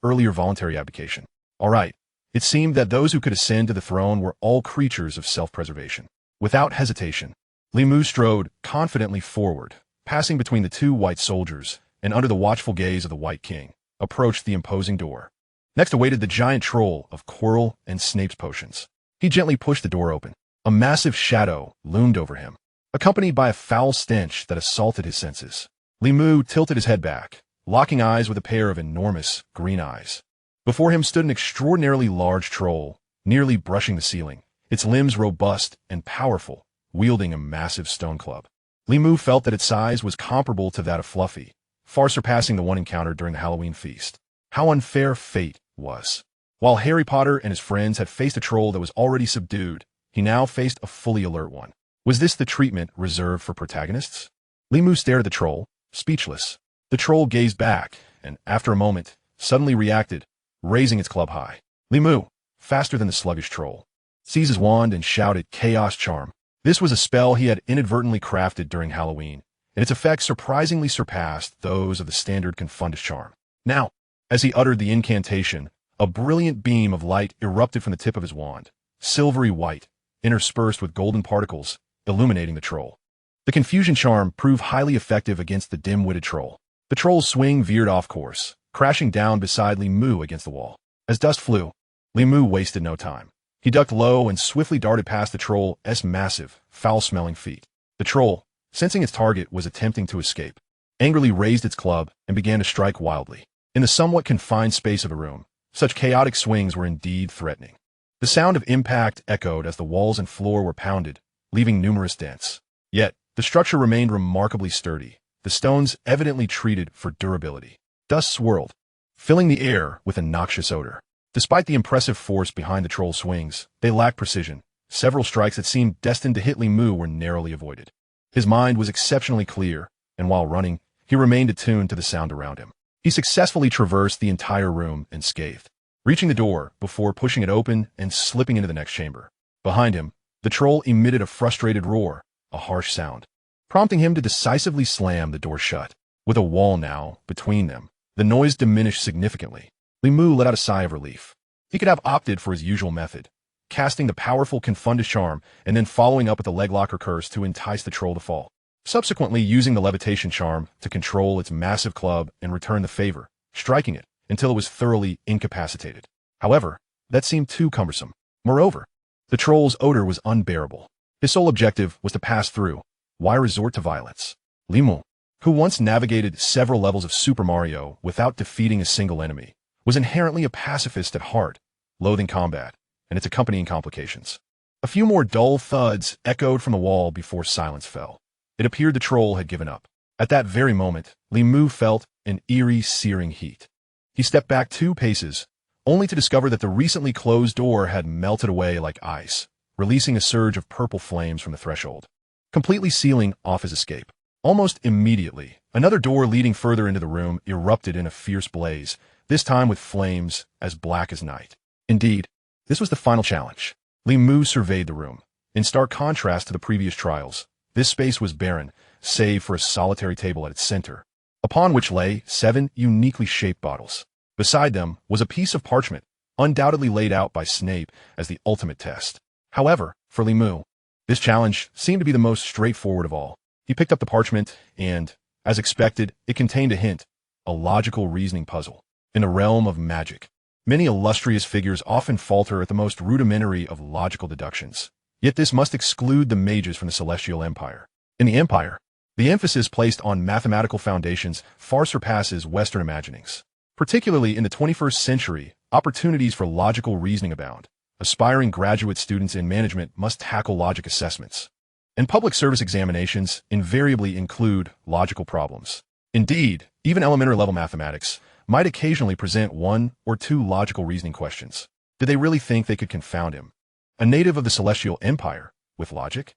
earlier voluntary abdication. All right, it seemed that those who could ascend to the throne were all creatures of self-preservation. Without hesitation, Limu strode confidently forward, passing between the two white soldiers, and under the watchful gaze of the White King, approached the imposing door. Next awaited the giant troll of Quirrell and Snape's potions. He gently pushed the door open. A massive shadow loomed over him, accompanied by a foul stench that assaulted his senses. Limu tilted his head back, locking eyes with a pair of enormous green eyes. Before him stood an extraordinarily large troll, nearly brushing the ceiling, its limbs robust and powerful, wielding a massive stone club. Limu felt that its size was comparable to that of Fluffy, far surpassing the one encountered during the Halloween feast. How unfair fate was. While Harry Potter and his friends had faced a troll that was already subdued, he now faced a fully alert one. Was this the treatment reserved for protagonists? Limu stared at the troll, speechless. The troll gazed back, and after a moment, suddenly reacted, raising its club high. Limu, faster than the sluggish troll, seized his wand and shouted, "Chaos Charm." This was a spell he had inadvertently crafted during Halloween, and its effects surprisingly surpassed those of the standard Confundus Charm. Now, as he uttered the incantation, a brilliant beam of light erupted from the tip of his wand, silvery white, interspersed with golden particles, illuminating the troll. The Confusion Charm proved highly effective against the dim-witted troll. The troll's swing veered off course, crashing down beside Limu against the wall. As dust flew, Limu wasted no time. He ducked low and swiftly darted past the troll's massive, foul-smelling feet. The troll, sensing its target was attempting to escape, angrily raised its club and began to strike wildly. In the somewhat confined space of a room, such chaotic swings were indeed threatening. The sound of impact echoed as the walls and floor were pounded, leaving numerous dents. Yet, the structure remained remarkably sturdy, the stones evidently treated for durability. Dust swirled, filling the air with a noxious odor. Despite the impressive force behind the troll's swings, they lacked precision. Several strikes that seemed destined to hit Limu were narrowly avoided. His mind was exceptionally clear, and while running, he remained attuned to the sound around him. He successfully traversed the entire room unscathed, reaching the door before pushing it open and slipping into the next chamber. Behind him, the troll emitted a frustrated roar, a harsh sound, prompting him to decisively slam the door shut. With a wall now between them, the noise diminished significantly. Limu let out a sigh of relief. He could have opted for his usual method, casting the powerful Confundus Charm and then following up with the Leglocker Curse to entice the troll to fall, subsequently using the Levitation Charm to control its massive club and return the favor, striking it until it was thoroughly incapacitated. However, that seemed too cumbersome. Moreover, the troll's odor was unbearable. His sole objective was to pass through. Why resort to violence? Limu, who once navigated several levels of Super Mario without defeating a single enemy, was inherently a pacifist at heart, loathing combat and its accompanying complications. A few more dull thuds echoed from the wall before silence fell. It appeared the troll had given up. At that very moment, Limu felt an eerie, searing heat. He stepped back 2 paces, only to discover that the recently closed door had melted away like ice, releasing a surge of purple flames from the threshold, completely sealing off his escape. Almost immediately, another door leading further into the room erupted in a fierce blaze, this time with flames as black as night. Indeed, this was the final challenge. Li Mu surveyed the room. In stark contrast to the previous trials, this space was barren, save for a solitary table at its center, upon which lay 7 uniquely shaped bottles. Beside them was a piece of parchment, undoubtedly laid out by Snape as the ultimate test. However, for Li Mu, this challenge seemed to be the most straightforward of all. He picked up the parchment and, as expected, it contained a hint, a logical reasoning puzzle. In the realm of magic, many illustrious figures often falter at the most rudimentary of logical deductions. Yet this must exclude the mages from the Celestial Empire. In the Empire, the emphasis placed on mathematical foundations far surpasses Western imaginings. Particularly in the 21st century, opportunities for logical reasoning abound. Aspiring graduate students in management must tackle logic assessments, and public service examinations invariably include logical problems. Indeed, even elementary-level mathematics might occasionally present 1 or 2 logical reasoning questions. Did they really think they could confound him, a native of the Celestial Empire, with logic?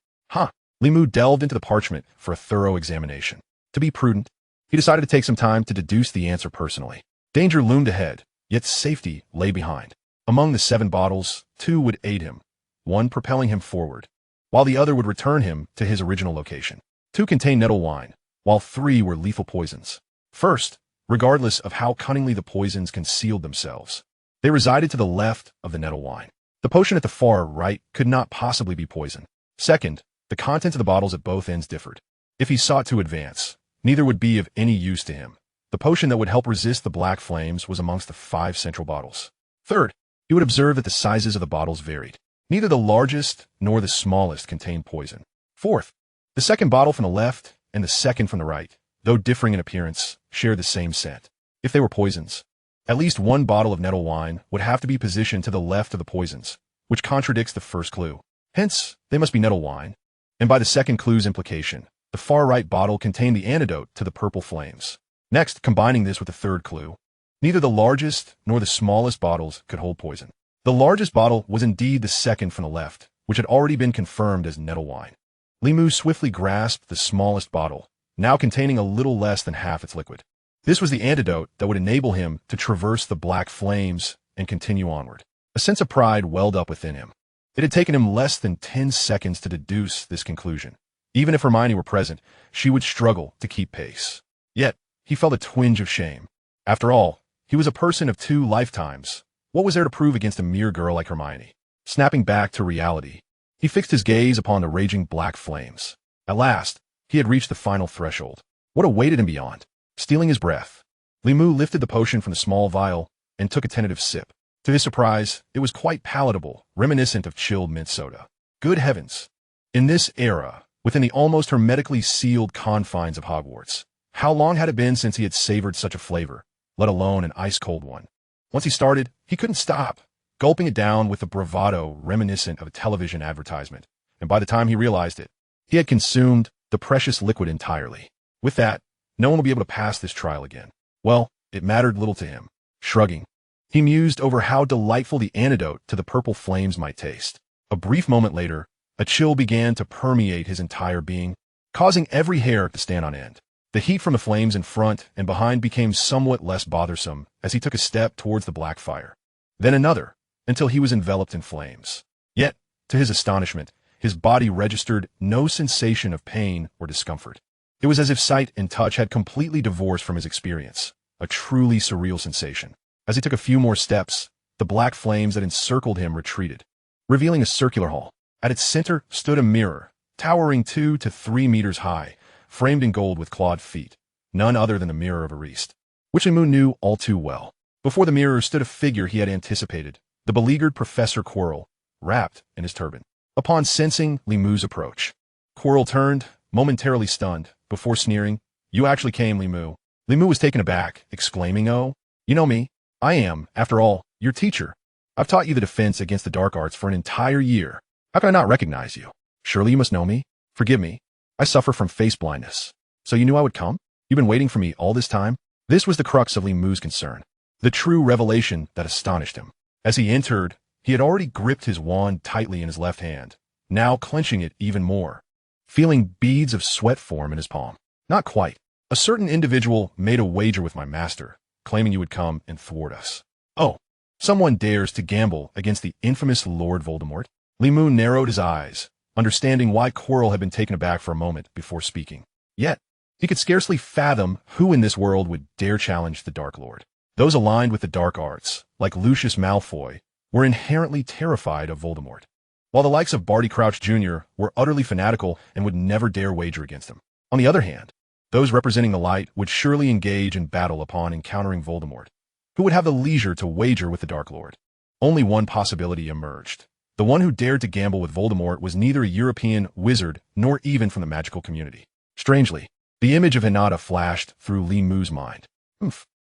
Li Mu delved into the parchment for a thorough examination. To be prudent, he decided to take some time to deduce the answer personally. Danger loomed ahead, yet safety lay behind. Among the 7 bottles, 2 would aid him, 1 propelling him forward, while the other would return him to his original location. 2 contained nettle wine, while 3 were lethal poisons. First, regardless of how cunningly the poisons concealed themselves, they resided to the left of the nettle wine. The potion at the far right could not possibly be poison. Second, the contents of the bottles at both ends differed. If he sought to advance, neither would be of any use to him. The potion that would help resist the black flames was amongst the 5 central bottles. Third, he would observe that the sizes of the bottles varied. Neither the largest nor the smallest contained poison. Fourth, the second bottle from the left and the second from the right, though differing in appearance, shared the same scent. If they were poisons, at least 1 bottle of nettle wine would have to be positioned to the left of the poisons, which contradicts the first clue. Hence, they must be nettle wine. And by the second clue's implication, the far right bottle contained the antidote to the purple flames. Next, combining this with the third clue, neither the largest nor the smallest bottles could hold poison. The largest bottle was indeed the second from the left, which had already been confirmed as nettle wine. Li Mu swiftly grasped the smallest bottle, now containing a little less than half its liquid. This was the antidote that would enable him to traverse the black flames and continue onward. A sense of pride welled up within him. It had taken him less than 10 seconds to deduce this conclusion. Even if Hermione were present, she would struggle to keep pace. Yet, he felt a twinge of shame. After all, he was a person of 2 lifetimes. What was there to prove against a mere girl like Hermione? Snapping back to reality, he fixed his gaze upon the raging black flames. At last, he had reached the final threshold. What awaited him beyond? Stealing his breath, Li Mu lifted the potion from the small vial and took a tentative sip. To his surprise, it was quite palatable, reminiscent of chilled mint soda. Good heavens! In this era, within the almost hermetically sealed confines of Hogwarts, how long had it been since he had savored such a flavor, let alone an ice-cold one? Once he started, he couldn't stop, gulping it down with a bravado reminiscent of a television advertisement, and by the time he realized it, he had consumed the precious liquid entirely. With that, no one will be able to pass this trial again. Well, it mattered little to him. Shrugging, he mused over how delightful the antidote to the purple flames might taste. A brief moment later, a chill began to permeate his entire being, causing every hair to stand on end. The heat from the flames in front and behind became somewhat less bothersome as he took a step towards the black fire. Then another, until he was enveloped in flames. Yet, to his astonishment, his body registered no sensation of pain or discomfort. It was as if sight and touch had completely divorced from his experience, a truly surreal sensation. As he took a few more steps, the black flames that encircled him retreated, revealing a circular hall. At its center stood a mirror, towering 2 to 3 meters high, framed in gold with clawed feet, none other than the mirror of Ariste, which Li Mu knew all too well. Before the mirror stood a figure he had anticipated, the beleaguered Professor Quirrell, wrapped in his turban. Upon sensing Li Mu's approach, Quirrell turned, momentarily stunned, before sneering, "You actually came, Li Mu." Li Mu was taken aback, exclaiming, "Oh, you know me. I am, after all, your teacher. I've taught you the defense against the dark arts for an entire year. How can I not recognize you? Surely you must know me. Forgive me. I suffer from face blindness. So you knew I would come? You've been waiting for me all this time?" This was the crux of Li Mu's concern. the true revelation that astonished him. As he entered, he had already gripped his wand tightly in his left hand, now clenching it even more, feeling beads of sweat form in his palm. Not quite. A certain individual made a wager with my master, claiming you would come and thwart us. Oh, someone dares to gamble against the infamous Lord Voldemort? Limu narrowed his eyes, understanding why Quirrell had been taken aback for a moment before speaking. Yet, he could scarcely fathom who in this world would dare challenge the Dark Lord. Those aligned with the dark arts, like Lucius Malfoy, were inherently terrified of Voldemort, while the likes of Barty Crouch Jr. were utterly fanatical and would never dare wager against him. On the other hand, those representing the light would surely engage in battle upon encountering Voldemort, who would have the leisure to wager with the Dark Lord. Only one possibility emerged. The one who dared to gamble with Voldemort was neither a European wizard nor even from the magical community. Strangely, the image of Hinata flashed through Limu's mind.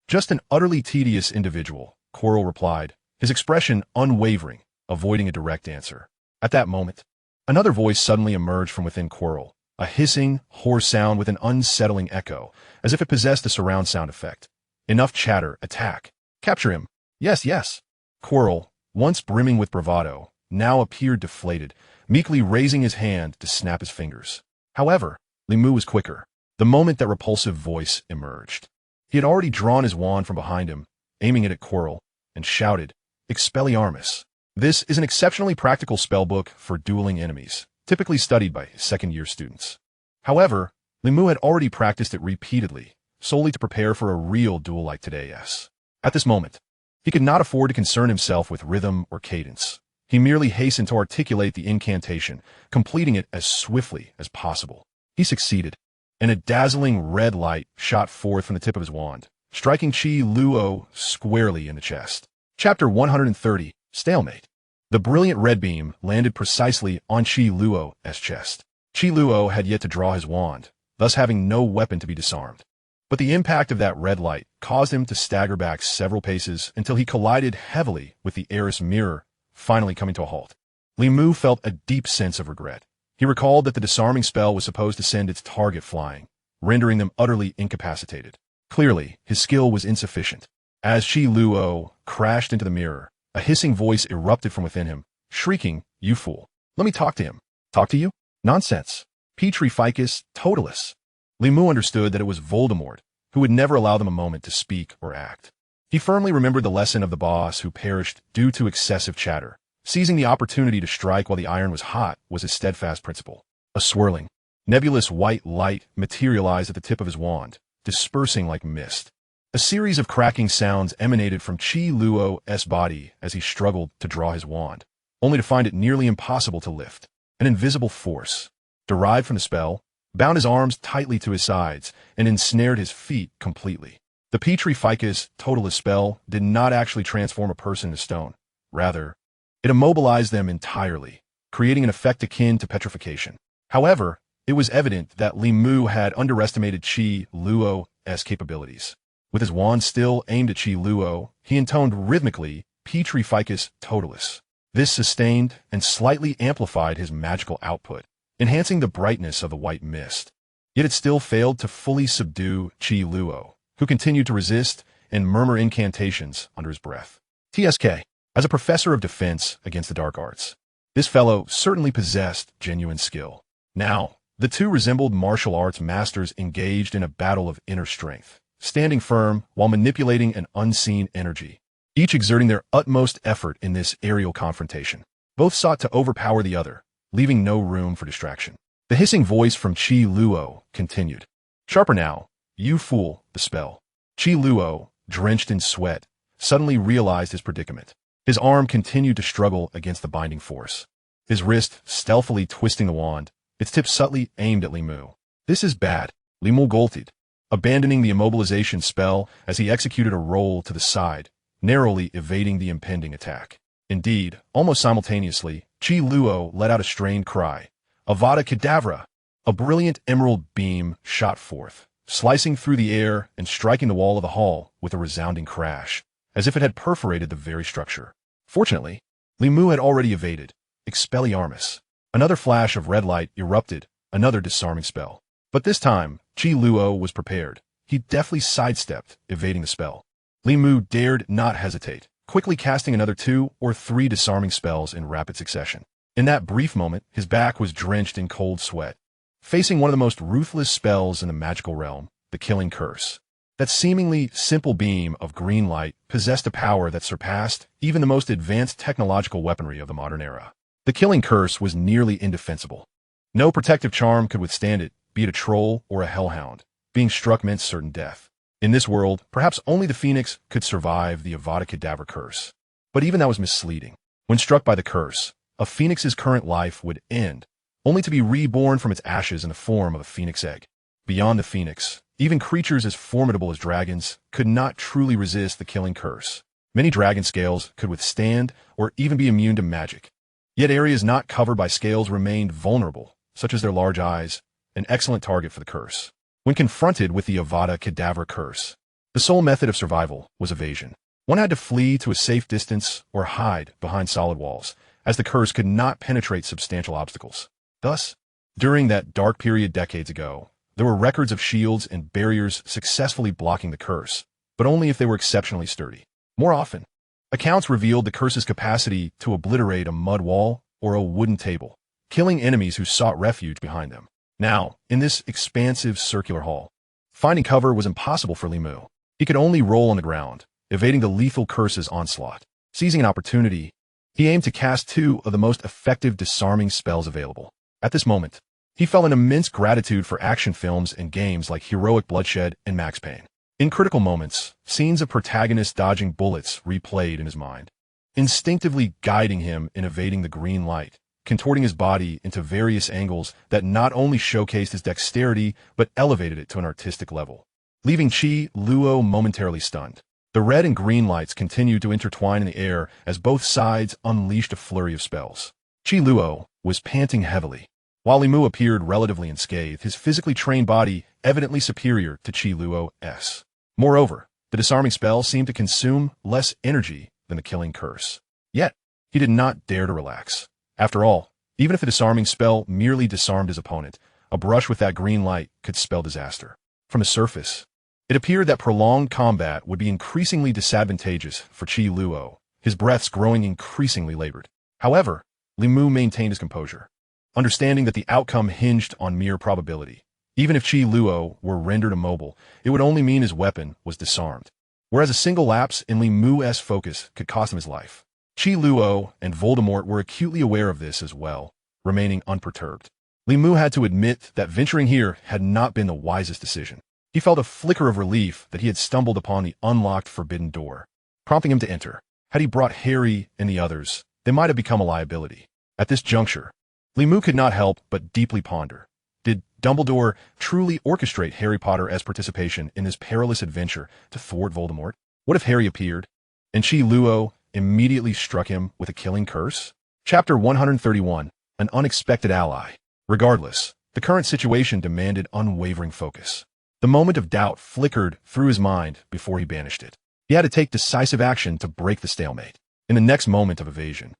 Just an utterly tedious individual, Quirrell replied, his expression unwavering, avoiding a direct answer. At that moment, another voice suddenly emerged from within Quirrell, a hissing, hoarse sound with an unsettling echo, as if it possessed a surround sound effect. Enough chatter, attack. Capture him. Yes, yes. Quirrell, once brimming with bravado, now appeared deflated, meekly raising his hand to snap his fingers. However, Limu was quicker. The moment that repulsive voice emerged, he had already drawn his wand from behind him, aiming it at Quirrell, and shouted, Expelliarmus. This is an exceptionally practical spellbook for dueling enemies, typically studied by second-year students. However, Limu had already practiced it repeatedly, solely to prepare for a real duel like today's. At this moment, he could not afford to concern himself with rhythm or cadence. He merely hastened to articulate the incantation, completing it as swiftly as possible. He succeeded, and a dazzling red light shot forth from the tip of his wand, striking Chi Luo squarely in the chest. Chapter 130, Stalemate. The brilliant red beam landed precisely on Chi Luo's chest. Chi Luo had yet to draw his wand, thus having no weapon to be disarmed. But the impact of that red light caused him to stagger back several paces until he collided heavily with the Eris mirror, finally coming to a halt. Limu felt a deep sense of regret. He recalled that the disarming spell was supposed to send its target flying, rendering them utterly incapacitated. Clearly, his skill was insufficient. As Chi Luo crashed into the mirror, a hissing voice erupted from within him, shrieking, "You fool! Let me talk to him." Talk to you? Nonsense. Petrificus totalis. Limu understood that it was Voldemort, who would never allow them a moment to speak or act. He firmly remembered the lesson of the boss who perished due to excessive chatter. Seizing the opportunity to strike while the iron was hot was his steadfast principle. A swirling, nebulous white light materialized at the tip of his wand, dispersing like mist. A series of cracking sounds emanated from Chi Luo's body as he struggled to draw his wand, only to find it nearly impossible to lift. An invisible force, derived from the spell, bound his arms tightly to his sides and ensnared his feet completely. The Petrificus totalis spell did not actually transform a person into stone. Rather, it immobilized them entirely, creating an effect akin to petrification. However, it was evident that Limu had underestimated Chi Luo's capabilities. With his wand still aimed at Chi Luo, he intoned rhythmically Petrificus totalis. This sustained and slightly amplified his magical output, enhancing the brightness of the white mist. Yet it still failed to fully subdue Chi Luo, who continued to resist and murmur incantations under his breath. TSK. As a professor of defense against the dark arts, this fellow certainly possessed genuine skill. Now, the two resembled martial arts masters engaged in a battle of inner strength, standing firm while manipulating an unseen energy, each exerting their utmost effort in this aerial confrontation. Both sought to overpower the other, leaving no room for distraction. The hissing voice from Chi Luo continued. Sharper now, you fool, the spell. Chi Luo, drenched in sweat, suddenly realized his predicament. His arm continued to struggle against the binding force, his wrist stealthily twisting the wand, its tip subtly aimed at Limu. This is bad, Limu gulted, abandoning the immobilization spell as he executed a roll to the side, narrowly evading the impending attack. Indeed, almost simultaneously, Chi Luo let out a strained cry. Avada Kedavra! A brilliant emerald beam shot forth, slicing through the air and striking the wall of the hall with a resounding crash, as if it had perforated the very structure. Fortunately, Limu had already evaded. Expelliarmus. Another flash of red light erupted, another disarming spell. But this time, Chi Luo was prepared. He deftly sidestepped, evading the spell. Li Mu dared not hesitate, quickly casting another 2 or 3 disarming spells in rapid succession. In that brief moment, his back was drenched in cold sweat, facing one of the most ruthless spells in the magical realm, the Killing Curse. That seemingly simple beam of green light possessed a power that surpassed even the most advanced technological weaponry of the modern era. The Killing Curse was nearly indefensible. No protective charm could withstand it, be it a troll or a hellhound. Being struck meant certain death. In this world, perhaps only the Phoenix could survive the Avada Kedavra curse. But even that was misleading. When struck by the curse, a Phoenix's current life would end, only to be reborn from its ashes in the form of a Phoenix egg. Beyond the Phoenix, even creatures as formidable as dragons could not truly resist the Killing Curse. Many dragon scales could withstand or even be immune to magic. Yet areas not covered by scales remained vulnerable, such as their large eyes, an excellent target for the curse. When confronted with the Avada Kedavra curse, the sole method of survival was evasion. One had to flee to a safe distance or hide behind solid walls, as the curse could not penetrate substantial obstacles. Thus, during that dark period decades ago, there were records of shields and barriers successfully blocking the curse, but only if they were exceptionally sturdy. More often, accounts revealed the curse's capacity to obliterate a mud wall or a wooden table, killing enemies who sought refuge behind them. Now, in this expansive circular hall, finding cover was impossible for Li Mu. He could only roll on the ground, evading the lethal curse's onslaught. Seizing an opportunity, he aimed to cast 2 of the most effective disarming spells available. At this moment, he felt an immense gratitude for action films and games like Heroic Bloodshed and Max Payne. In critical moments, scenes of protagonists dodging bullets replayed in his mind, instinctively guiding him in evading the green light, contorting his body into various angles that not only showcased his dexterity but elevated it to an artistic level, leaving Chi Luo momentarily stunned. The red and green lights continued to intertwine in the air as both sides unleashed a flurry of spells. Chi Luo was panting heavily. While Li Mu appeared relatively unscathed, his physically trained body evidently superior to Chi Luo's. Moreover, the disarming spell seemed to consume less energy than the Killing Curse. Yet, he did not dare to relax. After all, even if the disarming spell merely disarmed his opponent, a brush with that green light could spell disaster. From the surface, it appeared that prolonged combat would be increasingly disadvantageous for Chi Luo, his breaths growing increasingly labored. However, Li Mu maintained his composure, understanding that the outcome hinged on mere probability. Even if Chi Luo were rendered immobile, it would only mean his weapon was disarmed, whereas a single lapse in Li Mu's focus could cost him his life. Chi Luo and Voldemort were acutely aware of this as well, remaining unperturbed. Li Mu had to admit that venturing here had not been the wisest decision. He felt a flicker of relief that he had stumbled upon the unlocked forbidden door, prompting him to enter. Had he brought Harry and the others, they might have become a liability. At this juncture, Li Mu could not help but deeply ponder. Did Dumbledore truly orchestrate Harry Potter's participation in this perilous adventure to thwart Voldemort? What if Harry appeared, and Chi Luo immediately struck him with a killing curse? Chapter 131, An Unexpected Ally. Regardless, the current situation demanded unwavering focus. The moment of doubt flickered through his mind before he banished it. He had to take decisive action to break the stalemate. In the next moment of evasion,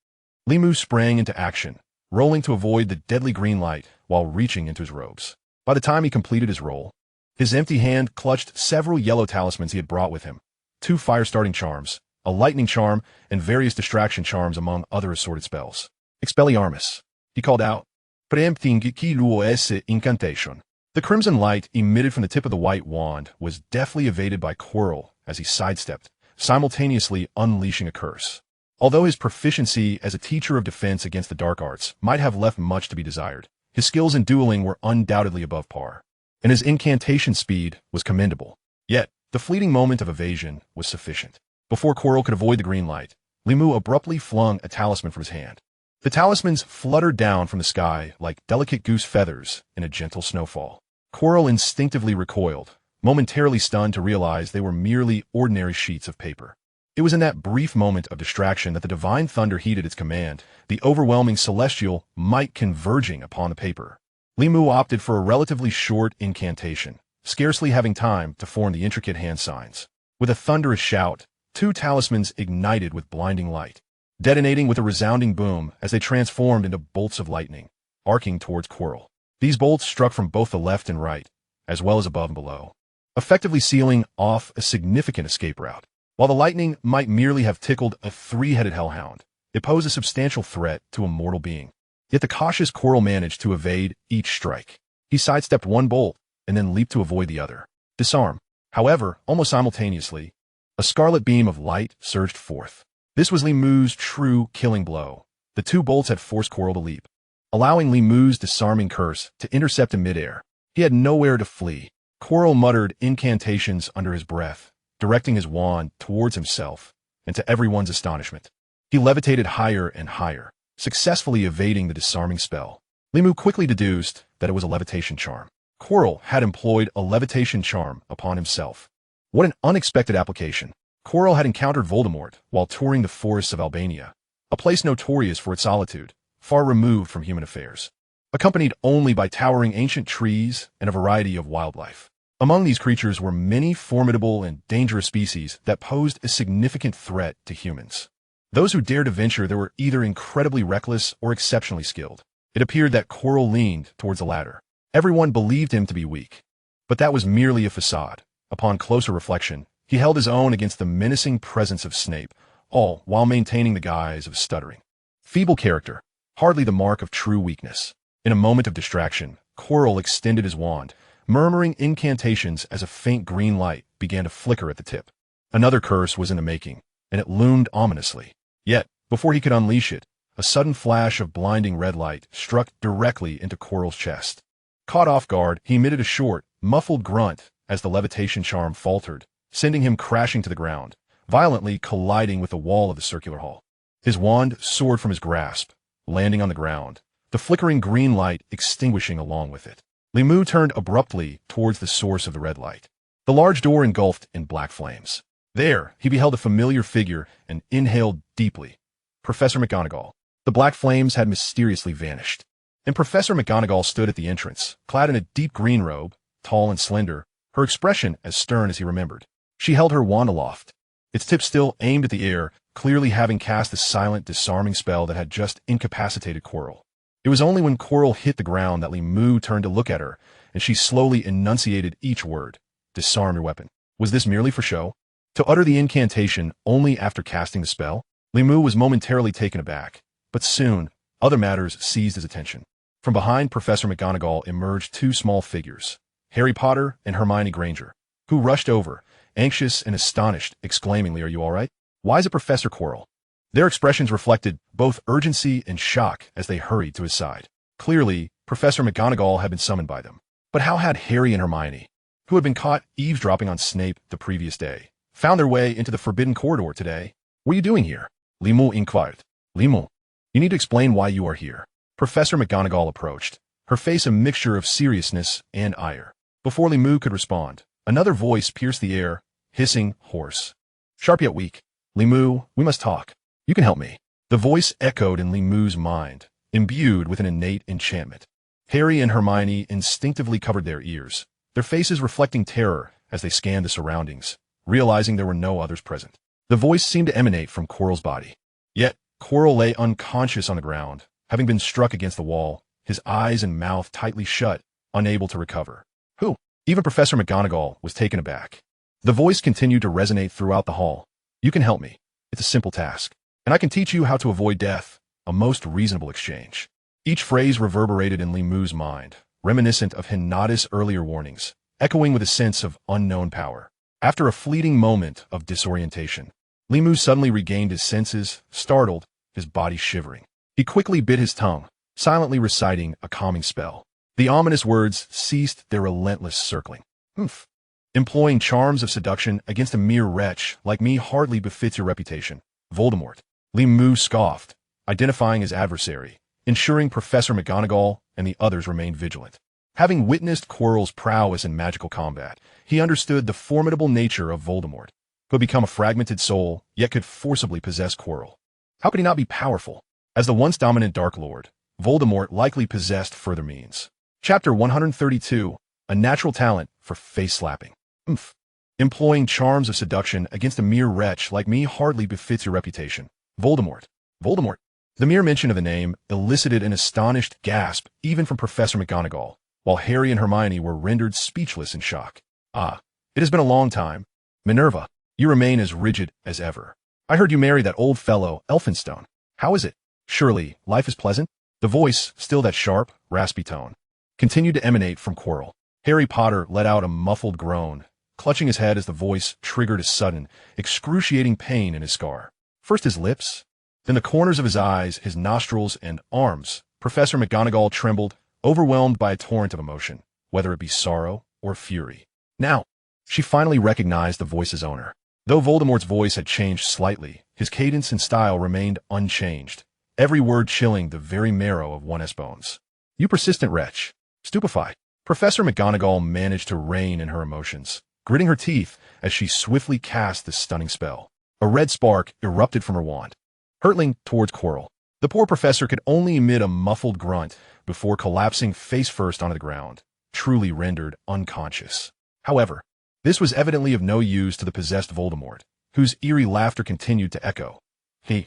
Li Mu sprang into action, rolling to avoid the deadly green light while reaching into his robes. By the time he completed his roll, his empty hand clutched several yellow talismans he had brought with him, 2 fire-starting charms, a lightning charm, and various distraction charms among other assorted spells. Expelliarmus, he called out, preempting Ki Luo's incantation. The crimson light emitted from the tip of the white wand was deftly evaded by Quirrell as he sidestepped, simultaneously unleashing a curse. Although his proficiency as a teacher of defense against the dark arts might have left much to be desired, his skills in dueling were undoubtedly above par, and his incantation speed was commendable. Yet, the fleeting moment of evasion was sufficient. Before Quirrell could avoid the green light, Li Mu abruptly flung a talisman from his hand. The talismans fluttered down from the sky like delicate goose feathers in a gentle snowfall. Quirrell instinctively recoiled, momentarily stunned to realize they were merely ordinary sheets of paper. It was in that brief moment of distraction that the divine thunder heeded its command, the overwhelming celestial might converging upon the paper. Li Mu opted for a relatively short incantation, scarcely having time to form the intricate hand signs. With a thunderous shout, 2 talismans ignited with blinding light, detonating with a resounding boom as they transformed into bolts of lightning, arcing towards Quirrell. These bolts struck from both the left and right, as well as above and below, effectively sealing off a significant escape route. While the lightning might merely have tickled a three-headed hellhound, it posed a substantial threat to a mortal being. Yet the cautious Quirrell managed to evade each strike. He sidestepped one bolt and then leaped to avoid the other. Disarm. However, almost simultaneously, a scarlet beam of light surged forth. This was Limou's true killing blow. The two bolts had forced Quirrell to leap, allowing Limou's disarming curse to intercept in midair. He had nowhere to flee. Quirrell muttered incantations under his breath, directing his wand towards himself, and to everyone's astonishment, he levitated higher and higher, successfully evading the disarming spell. Limou quickly deduced that it was a levitation charm. Quirrell had employed a levitation charm upon himself. What an unexpected application. Quirrell had encountered Voldemort while touring the forests of Albania, a place notorious for its solitude, far removed from human affairs, accompanied only by towering ancient trees and a variety of wildlife. Among these creatures were many formidable and dangerous species that posed a significant threat to humans. Those who dared to venture there were either incredibly reckless or exceptionally skilled. It appeared that Quirrell leaned towards the latter. Everyone believed him to be weak, but that was merely a facade. Upon closer reflection, he held his own against the menacing presence of Snape, all while maintaining the guise of stuttering. Feeble character, hardly the mark of true weakness. In a moment of distraction, Quirrell extended his wand, murmuring incantations as a faint green light began to flicker at the tip. Another curse was in the making, and it loomed ominously. Yet, before he could unleash it, a sudden flash of blinding red light struck directly into Quirrell's chest. Caught off guard, he emitted a short, muffled grunt as the levitation charm faltered, sending him crashing to the ground, violently colliding with the wall of the circular hall. His wand soared from his grasp, landing on the ground, the flickering green light extinguishing along with it. Limou turned abruptly towards the source of the red light. The large door engulfed in black flames. There, he beheld a familiar figure and inhaled deeply. Professor McGonagall. The black flames had mysteriously vanished, and Professor McGonagall stood at the entrance, clad in a deep green robe, tall and slender, her expression as stern as he remembered. She held her wand aloft, its tip still aimed at the air, clearly having cast the silent, disarming spell that had just incapacitated Quirrell. It was only when Quirrell hit the ground that Limou turned to look at her, and she slowly enunciated each word. Disarm your weapon. Was this merely for show? To utter the incantation only after casting the spell? Limou was momentarily taken aback, but soon, other matters seized his attention. From behind Professor McGonagall emerged two small figures, Harry Potter and Hermione Granger, who rushed over, anxious and astonished, exclaimingly, "Are you all right? Why is it Professor Quirrell?" Their expressions reflected both urgency and shock as they hurried to his side. Clearly, Professor McGonagall had been summoned by them. But how had Harry and Hermione, who had been caught eavesdropping on Snape the previous day, found their way into the forbidden corridor today? "What are you doing here?" Limou inquired. "Limou, you need to explain why you are here." Professor McGonagall approached, her face a mixture of seriousness and ire. Before Limou could respond, another voice pierced the air, hissing, hoarse. "Sharp yet weak. Limou, we must talk. You can help me." The voice echoed in Limou's mind, imbued with an innate enchantment. Harry and Hermione instinctively covered their ears, their faces reflecting terror as they scanned the surroundings, realizing there were no others present. The voice seemed to emanate from Quirrell's body. Yet, Quirrell lay unconscious on the ground, having been struck against the wall, his eyes and mouth tightly shut, unable to recover. "Who?" Even Professor McGonagall was taken aback. The voice continued to resonate throughout the hall. "You can help me. It's a simple task. And I can teach you how to avoid death, a most reasonable exchange." Each phrase reverberated in Limou's mind, reminiscent of Hinny's earlier warnings, echoing with a sense of unknown power. After a fleeting moment of disorientation, Limou suddenly regained his senses, startled, his body shivering. He quickly bit his tongue, silently reciting a calming spell. The ominous words ceased their relentless circling. "Humph. Employing charms of seduction against a mere wretch like me hardly befits your reputation, Voldemort." Limou scoffed, identifying his adversary, ensuring Professor McGonagall and the others remained vigilant. Having witnessed Quirrell's prowess in magical combat, he understood the formidable nature of Voldemort, who had become a fragmented soul, yet could forcibly possess Quirrell. How could he not be powerful? As the once dominant Dark Lord, Voldemort likely possessed further means. Chapter 132, A Natural Talent for Face-Slapping. "Humph. Employing charms of seduction against a mere wretch like me hardly befits your reputation, Voldemort." Voldemort. The mere mention of the name elicited an astonished gasp even from Professor McGonagall, while Harry and Hermione were rendered speechless in shock. "Ah, it has been a long time. Minerva." You remain as rigid as ever. I heard you marry that old fellow, Elphinstone. How is it? Surely, life is pleasant? The voice, still that sharp, raspy tone, continued to emanate from Quirrell. Harry Potter let out a muffled groan, clutching his head as the voice triggered a sudden, excruciating pain in his scar. First his lips, then the corners of his eyes, his nostrils, and arms. Professor McGonagall trembled, overwhelmed by a torrent of emotion, whether it be sorrow or fury. Now, she finally recognized the voice's owner. Though Voldemort's voice had changed slightly, his cadence and style remained unchanged, every word chilling the very marrow of one's bones. You persistent wretch. Stupefied, Professor McGonagall managed to rein in her emotions, gritting her teeth as she swiftly cast the stunning spell. A red spark erupted from her wand, hurtling towards Quirrell. The poor professor could only emit a muffled grunt before collapsing face first onto the ground, truly rendered unconscious. However, this was evidently of no use to the possessed Voldemort, whose eerie laughter continued to echo. Do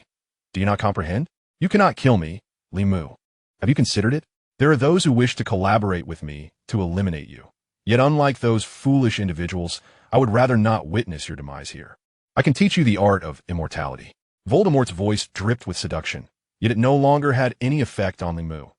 you not comprehend? You cannot kill me, Limu. Have you considered it? There are those who wish to collaborate with me to eliminate you. Yet unlike those foolish individuals, I would rather not witness your demise here. I can teach you the art of immortality. Voldemort's voice dripped with seduction, yet it no longer had any effect on Limu.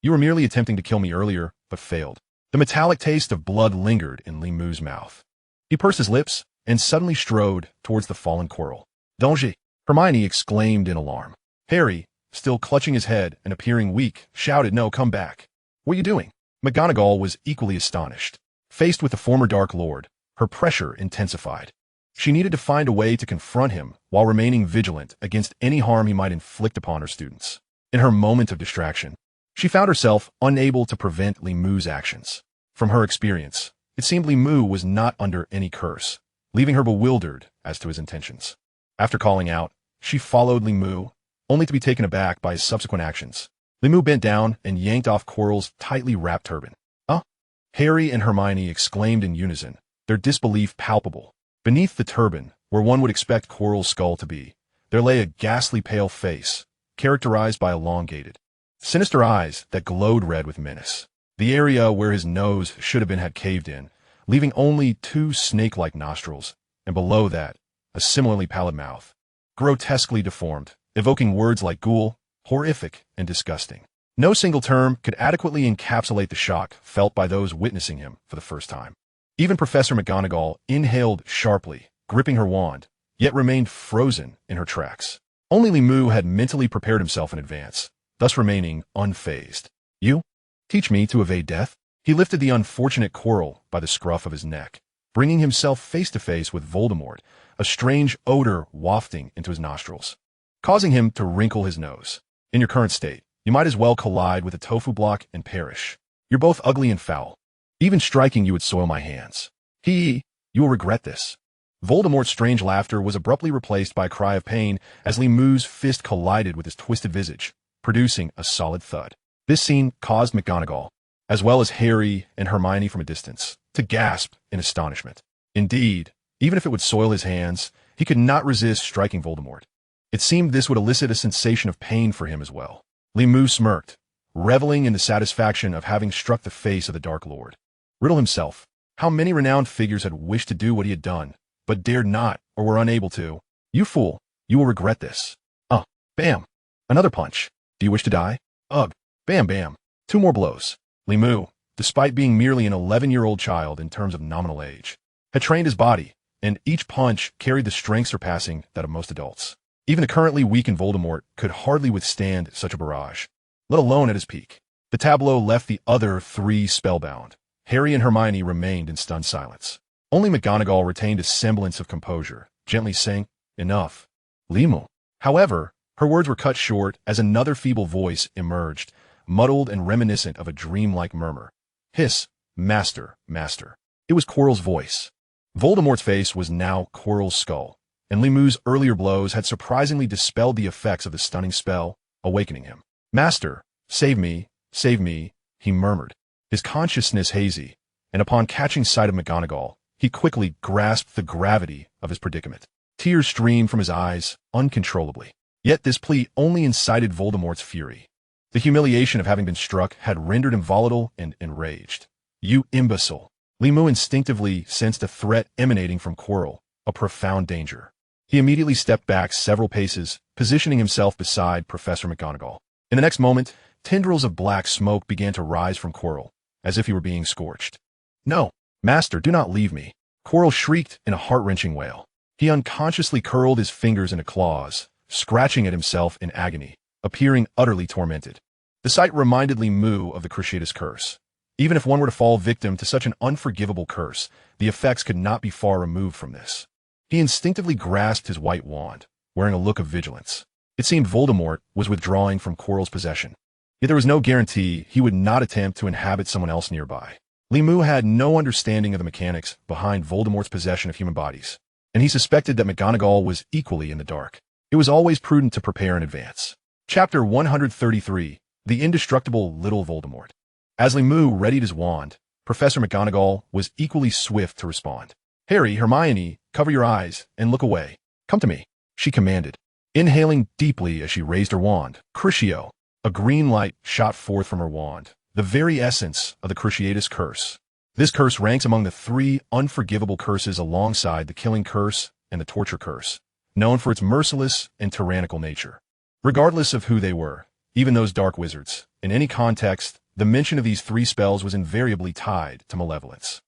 You were merely attempting to kill me earlier, but failed. The metallic taste of blood lingered in Limu's mouth. He pursed his lips and suddenly strode towards the fallen Quirrell. Danger! Hermione exclaimed in alarm. Harry, still clutching his head and appearing weak, shouted, No, come back. What are you doing? McGonagall was equally astonished. Faced with the former Dark Lord, her pressure intensified. She needed to find a way to confront him while remaining vigilant against any harm he might inflict upon her students. In her moment of distraction, she found herself unable to prevent Limu's actions. From her experience, it seemed Limu was not under any curse, leaving her bewildered as to his intentions. After calling out, she followed Limu, only to be taken aback by his subsequent actions. Limu bent down and yanked off Quirrell's tightly wrapped turban. Harry and Hermione exclaimed in unison, their disbelief palpable. Beneath the turban, where one would expect Quirrell's skull to be, there lay a ghastly pale face, characterized by elongated, sinister eyes that glowed red with menace. The area where his nose should have been had caved in, leaving only two snake-like nostrils, and below that, a similarly pallid mouth, grotesquely deformed, evoking words like ghoul, horrific, and disgusting. No single term could adequately encapsulate the shock felt by those witnessing him for the first time. Even Professor McGonagall inhaled sharply, gripping her wand, yet remained frozen in her tracks. Only Limu had mentally prepared himself in advance, thus remaining unfazed. You? Teach me to evade death? He lifted the unfortunate Quirrell by the scruff of his neck, bringing himself face to face with Voldemort, a strange odor wafting into his nostrils, causing him to wrinkle his nose. In your current state, you might as well collide with a tofu block and perish. You're both ugly and foul. Even striking you would soil my hands. You will regret this. Voldemort's strange laughter was abruptly replaced by a cry of pain as Limu's fist collided with his twisted visage, producing a solid thud. This scene caused McGonagall, as well as Harry and Hermione from a distance, to gasp in astonishment. Indeed, even if it would soil his hands, he could not resist striking Voldemort. It seemed this would elicit a sensation of pain for him as well. Limu smirked, reveling in the satisfaction of having struck the face of the Dark Lord. Riddle himself, how many renowned figures had wished to do what he had done, but dared not or were unable to. You fool, you will regret this. Bam. Another punch. Do you wish to die? Ugh. Bam, bam. 2 more blows. Limu, despite being merely an 11-year-old child in terms of nominal age, had trained his body, and each punch carried the strength surpassing that of most adults. Even the currently weakened Voldemort could hardly withstand such a barrage, let alone at his peak. The tableau left the other 3 spellbound. Harry and Hermione remained in stunned silence. Only McGonagall retained a semblance of composure, gently saying, Enough. Limu. However, her words were cut short as another feeble voice emerged, muddled and reminiscent of a dreamlike murmur. Hiss, Master, Master. It was Quirrell's voice. Voldemort's face was now Quirrell's skull, and Limu's earlier blows had surprisingly dispelled the effects of the stunning spell, awakening him. Master, save me, he murmured, his consciousness hazy, and upon catching sight of McGonagall, he quickly grasped the gravity of his predicament. Tears streamed from his eyes uncontrollably. Yet this plea only incited Voldemort's fury. The humiliation of having been struck had rendered him volatile and enraged. You imbecile! Limu instinctively sensed a threat emanating from Quirrell, a profound danger. He immediately stepped back several paces, positioning himself beside Professor McGonagall. In the next moment, tendrils of black smoke began to rise from Quirrell, as if he were being scorched. "No, Master, do not leave me," Quirrell shrieked in a heart-wrenching wail. He unconsciously curled his fingers into claws, scratching at himself in agony, appearing utterly tormented. The sight reminded Limu of the Cruciatus Curse. Even if one were to fall victim to such an unforgivable curse, the effects could not be far removed from this. He instinctively grasped his white wand, wearing a look of vigilance. It seemed Voldemort was withdrawing from Quirrell's possession. Yet there was no guarantee he would not attempt to inhabit someone else nearby. Limu had no understanding of the mechanics behind Voldemort's possession of human bodies, and he suspected that McGonagall was equally in the dark. It was always prudent to prepare in advance. Chapter 133, The Indestructible Little Voldemort. As Limu readied his wand, Professor McGonagall was equally swift to respond. "Harry, Hermione, cover your eyes and look away. Come to me," she commanded. Inhaling deeply as she raised her wand, Crucio, a green light shot forth from her wand, the very essence of the Cruciatus Curse. This curse ranks among the 3 unforgivable curses alongside the Killing Curse and the Torture Curse, known for its merciless and tyrannical nature. Regardless of who they were, even those dark wizards, in any context, the mention of these 3 spells was invariably tied to malevolence.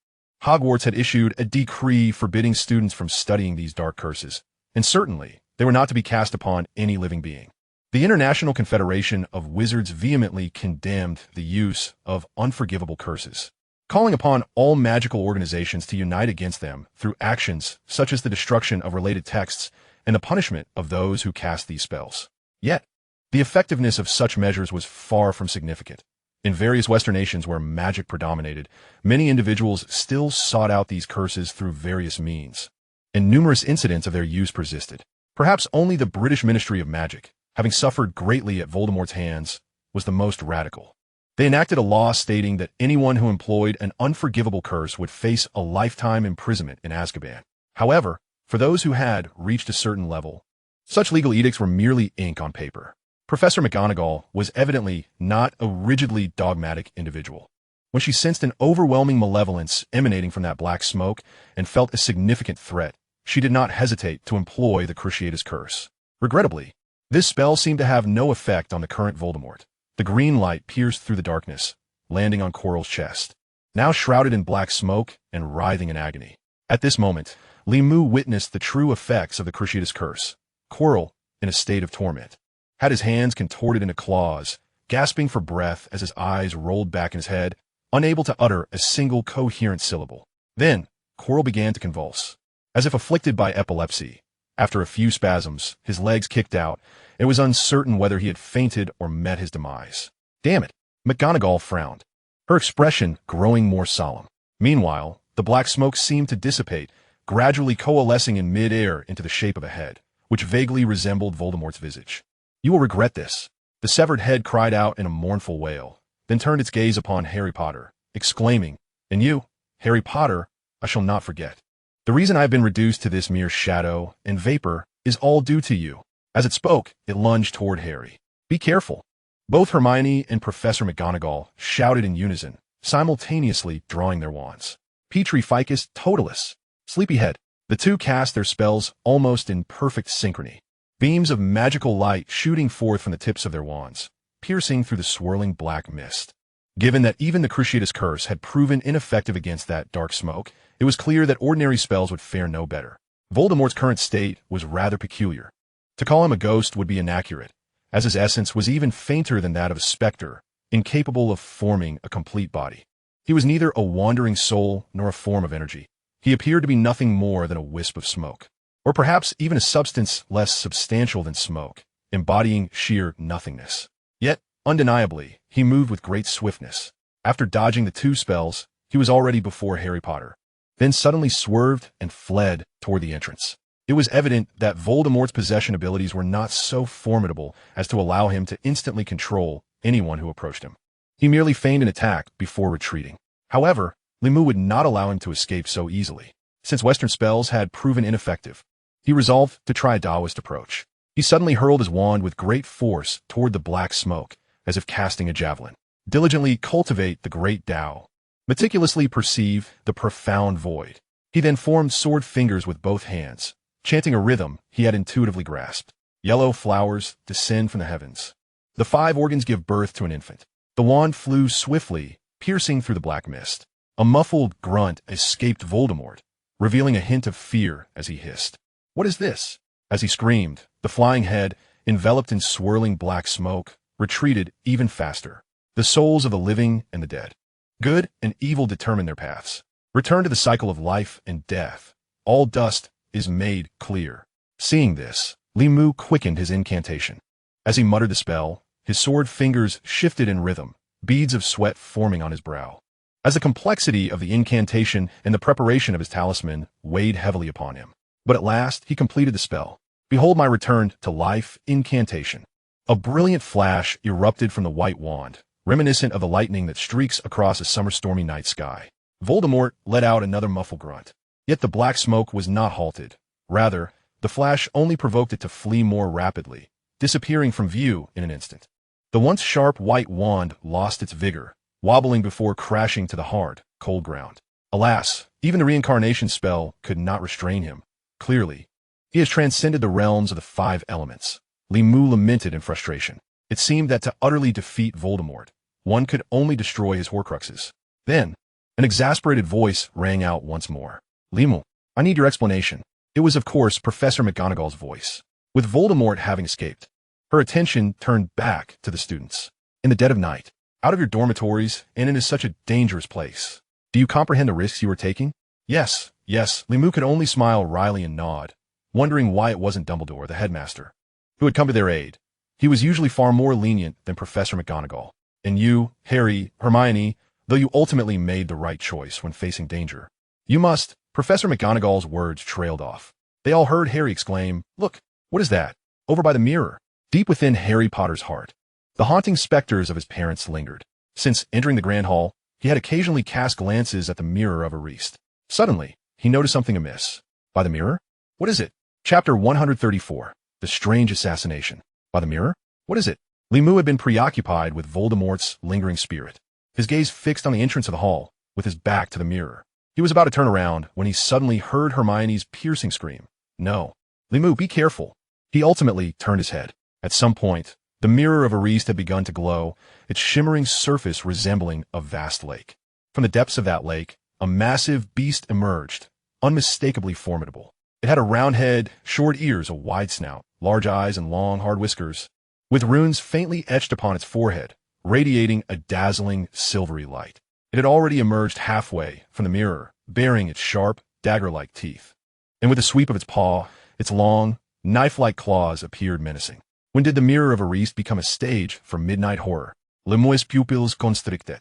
Hogwarts had issued a decree forbidding students from studying these dark curses, and certainly they were not to be cast upon any living being. The International Confederation of Wizards vehemently condemned the use of unforgivable curses, calling upon all magical organizations to unite against them through actions such as the destruction of related texts and the punishment of those who cast these spells. Yet, the effectiveness of such measures was far from significant. In various Western nations where magic predominated, many individuals still sought out these curses through various means, and numerous incidents of their use persisted. Perhaps only the British Ministry of Magic, having suffered greatly at Voldemort's hands, was the most radical. They enacted a law stating that anyone who employed an unforgivable curse would face a lifetime imprisonment in Azkaban. However, for those who had reached a certain level, such legal edicts were merely ink on paper. Professor McGonagall was evidently not a rigidly dogmatic individual. When she sensed an overwhelming malevolence emanating from that black smoke and felt a significant threat, she did not hesitate to employ the Cruciatus Curse. Regrettably, this spell seemed to have no effect on the current Voldemort. The green light pierced through the darkness, landing on Quirrell's chest, now shrouded in black smoke and writhing in agony. At this moment, Limu witnessed the true effects of the Cruciatus Curse. Quirrell, in a state of torment, had his hands contorted into claws, gasping for breath as his eyes rolled back in his head, unable to utter a single coherent syllable. Then, Quirrell began to convulse, as if afflicted by epilepsy. After a few spasms, his legs kicked out. It was uncertain whether he had fainted or met his demise. "Damn it," McGonagall frowned, her expression growing more solemn. Meanwhile, the black smoke seemed to dissipate, gradually coalescing in mid-air into the shape of a head, which vaguely resembled Voldemort's visage. "You will regret this." The severed head cried out in a mournful wail, then turned its gaze upon Harry Potter, exclaiming, "And you, Harry Potter, I shall not forget. The reason I have been reduced to this mere shadow and vapor is all due to you." As it spoke, it lunged toward Harry. "Be careful." Both Hermione and Professor McGonagall shouted in unison, simultaneously drawing their wands. "Petri Ficus Totalis, Sleepyhead." The two cast their spells almost in perfect synchrony, beams of magical light shooting forth from the tips of their wands, piercing through the swirling black mist. Given that even the Cruciatus Curse had proven ineffective against that dark smoke, it was clear that ordinary spells would fare no better. Voldemort's current state was rather peculiar. To call him a ghost would be inaccurate, as his essence was even fainter than that of a specter, incapable of forming a complete body. He was neither a wandering soul nor a form of energy. He appeared to be nothing more than a wisp of smoke, or perhaps even a substance less substantial than smoke, embodying sheer nothingness. Yet, undeniably, he moved with great swiftness. After dodging the two spells, he was already before Harry Potter, then suddenly swerved and fled toward the entrance. It was evident that Voldemort's possession abilities were not so formidable as to allow him to instantly control anyone who approached him. He merely feigned an attack before retreating. However, Limu would not allow him to escape so easily. Since Western spells had proven ineffective, he resolved to try a Taoist approach. He suddenly hurled his wand with great force toward the black smoke, as if casting a javelin. Diligently cultivate the great Tao. Meticulously perceive the profound void. He then formed sword fingers with both hands, chanting a rhythm he had intuitively grasped. Yellow flowers descend from the heavens. The 5 organs give birth to an infant. The wand flew swiftly, piercing through the black mist. A muffled grunt escaped Voldemort, revealing a hint of fear as he hissed. "What is this?" As he screamed, the flying head, enveloped in swirling black smoke, retreated even faster. The souls of the living and the dead, good and evil, determine their paths. Return to the cycle of life and death. All dust is made clear. Seeing this, Limu quickened his incantation. As he muttered the spell, his sword fingers shifted in rhythm, beads of sweat forming on his brow. As the complexity of the incantation and the preparation of his talisman weighed heavily upon him. But at last he completed the spell. "Behold my return to life incantation." A brilliant flash erupted from the white wand, reminiscent of the lightning that streaks across a summer stormy night sky. Voldemort let out another muffled grunt. Yet the black smoke was not halted. Rather, the flash only provoked it to flee more rapidly, disappearing from view in an instant. The once sharp white wand lost its vigor, wobbling before crashing to the hard, cold ground. Alas, even the reincarnation spell could not restrain him. Clearly, he has transcended the realms of the 5 elements. Limu lamented in frustration. It seemed that to utterly defeat Voldemort, one could only destroy his Horcruxes. Then, an exasperated voice rang out once more. "Limu, I need your explanation." It was, of course, Professor McGonagall's voice. With Voldemort having escaped, her attention turned back to the students. "In the dead of night, out of your dormitories, and in such a dangerous place. Do you comprehend the risks you are taking?" Yes. Limu could only smile wryly and nod, wondering why it wasn't Dumbledore, the headmaster, who had come to their aid. He was usually far more lenient than Professor McGonagall. And you, Harry, Hermione, though you ultimately made the right choice when facing danger, you must— Professor McGonagall's words trailed off. They all heard Harry exclaim, "Look, what is that? Over by the mirror." Deep within Harry Potter's heart, the haunting specters of his parents lingered. Since entering the Grand Hall, he had occasionally cast glances at the mirror of Ariste. Suddenly, he noticed something amiss. By the mirror? What is it? Chapter 134. The Strange Assassination. By the mirror? What is it? Limu had been preoccupied with Voldemort's lingering spirit, his gaze fixed on the entrance of the hall, with his back to the mirror. He was about to turn around when he suddenly heard Hermione's piercing scream. "No. Limu, be careful." He ultimately turned his head. At some point, the mirror of Ariste had begun to glow, its shimmering surface resembling a vast lake. From the depths of that lake, a massive beast emerged, unmistakably formidable. It had a round head, short ears, a wide snout, large eyes, and long, hard whiskers, with runes faintly etched upon its forehead, radiating a dazzling, silvery light. It had already emerged halfway from the mirror, bearing its sharp, dagger-like teeth. And with a sweep of its paw, its long, knife-like claws appeared menacing. When did the mirror of Ariste become a stage for midnight horror? Les pupilles constricted.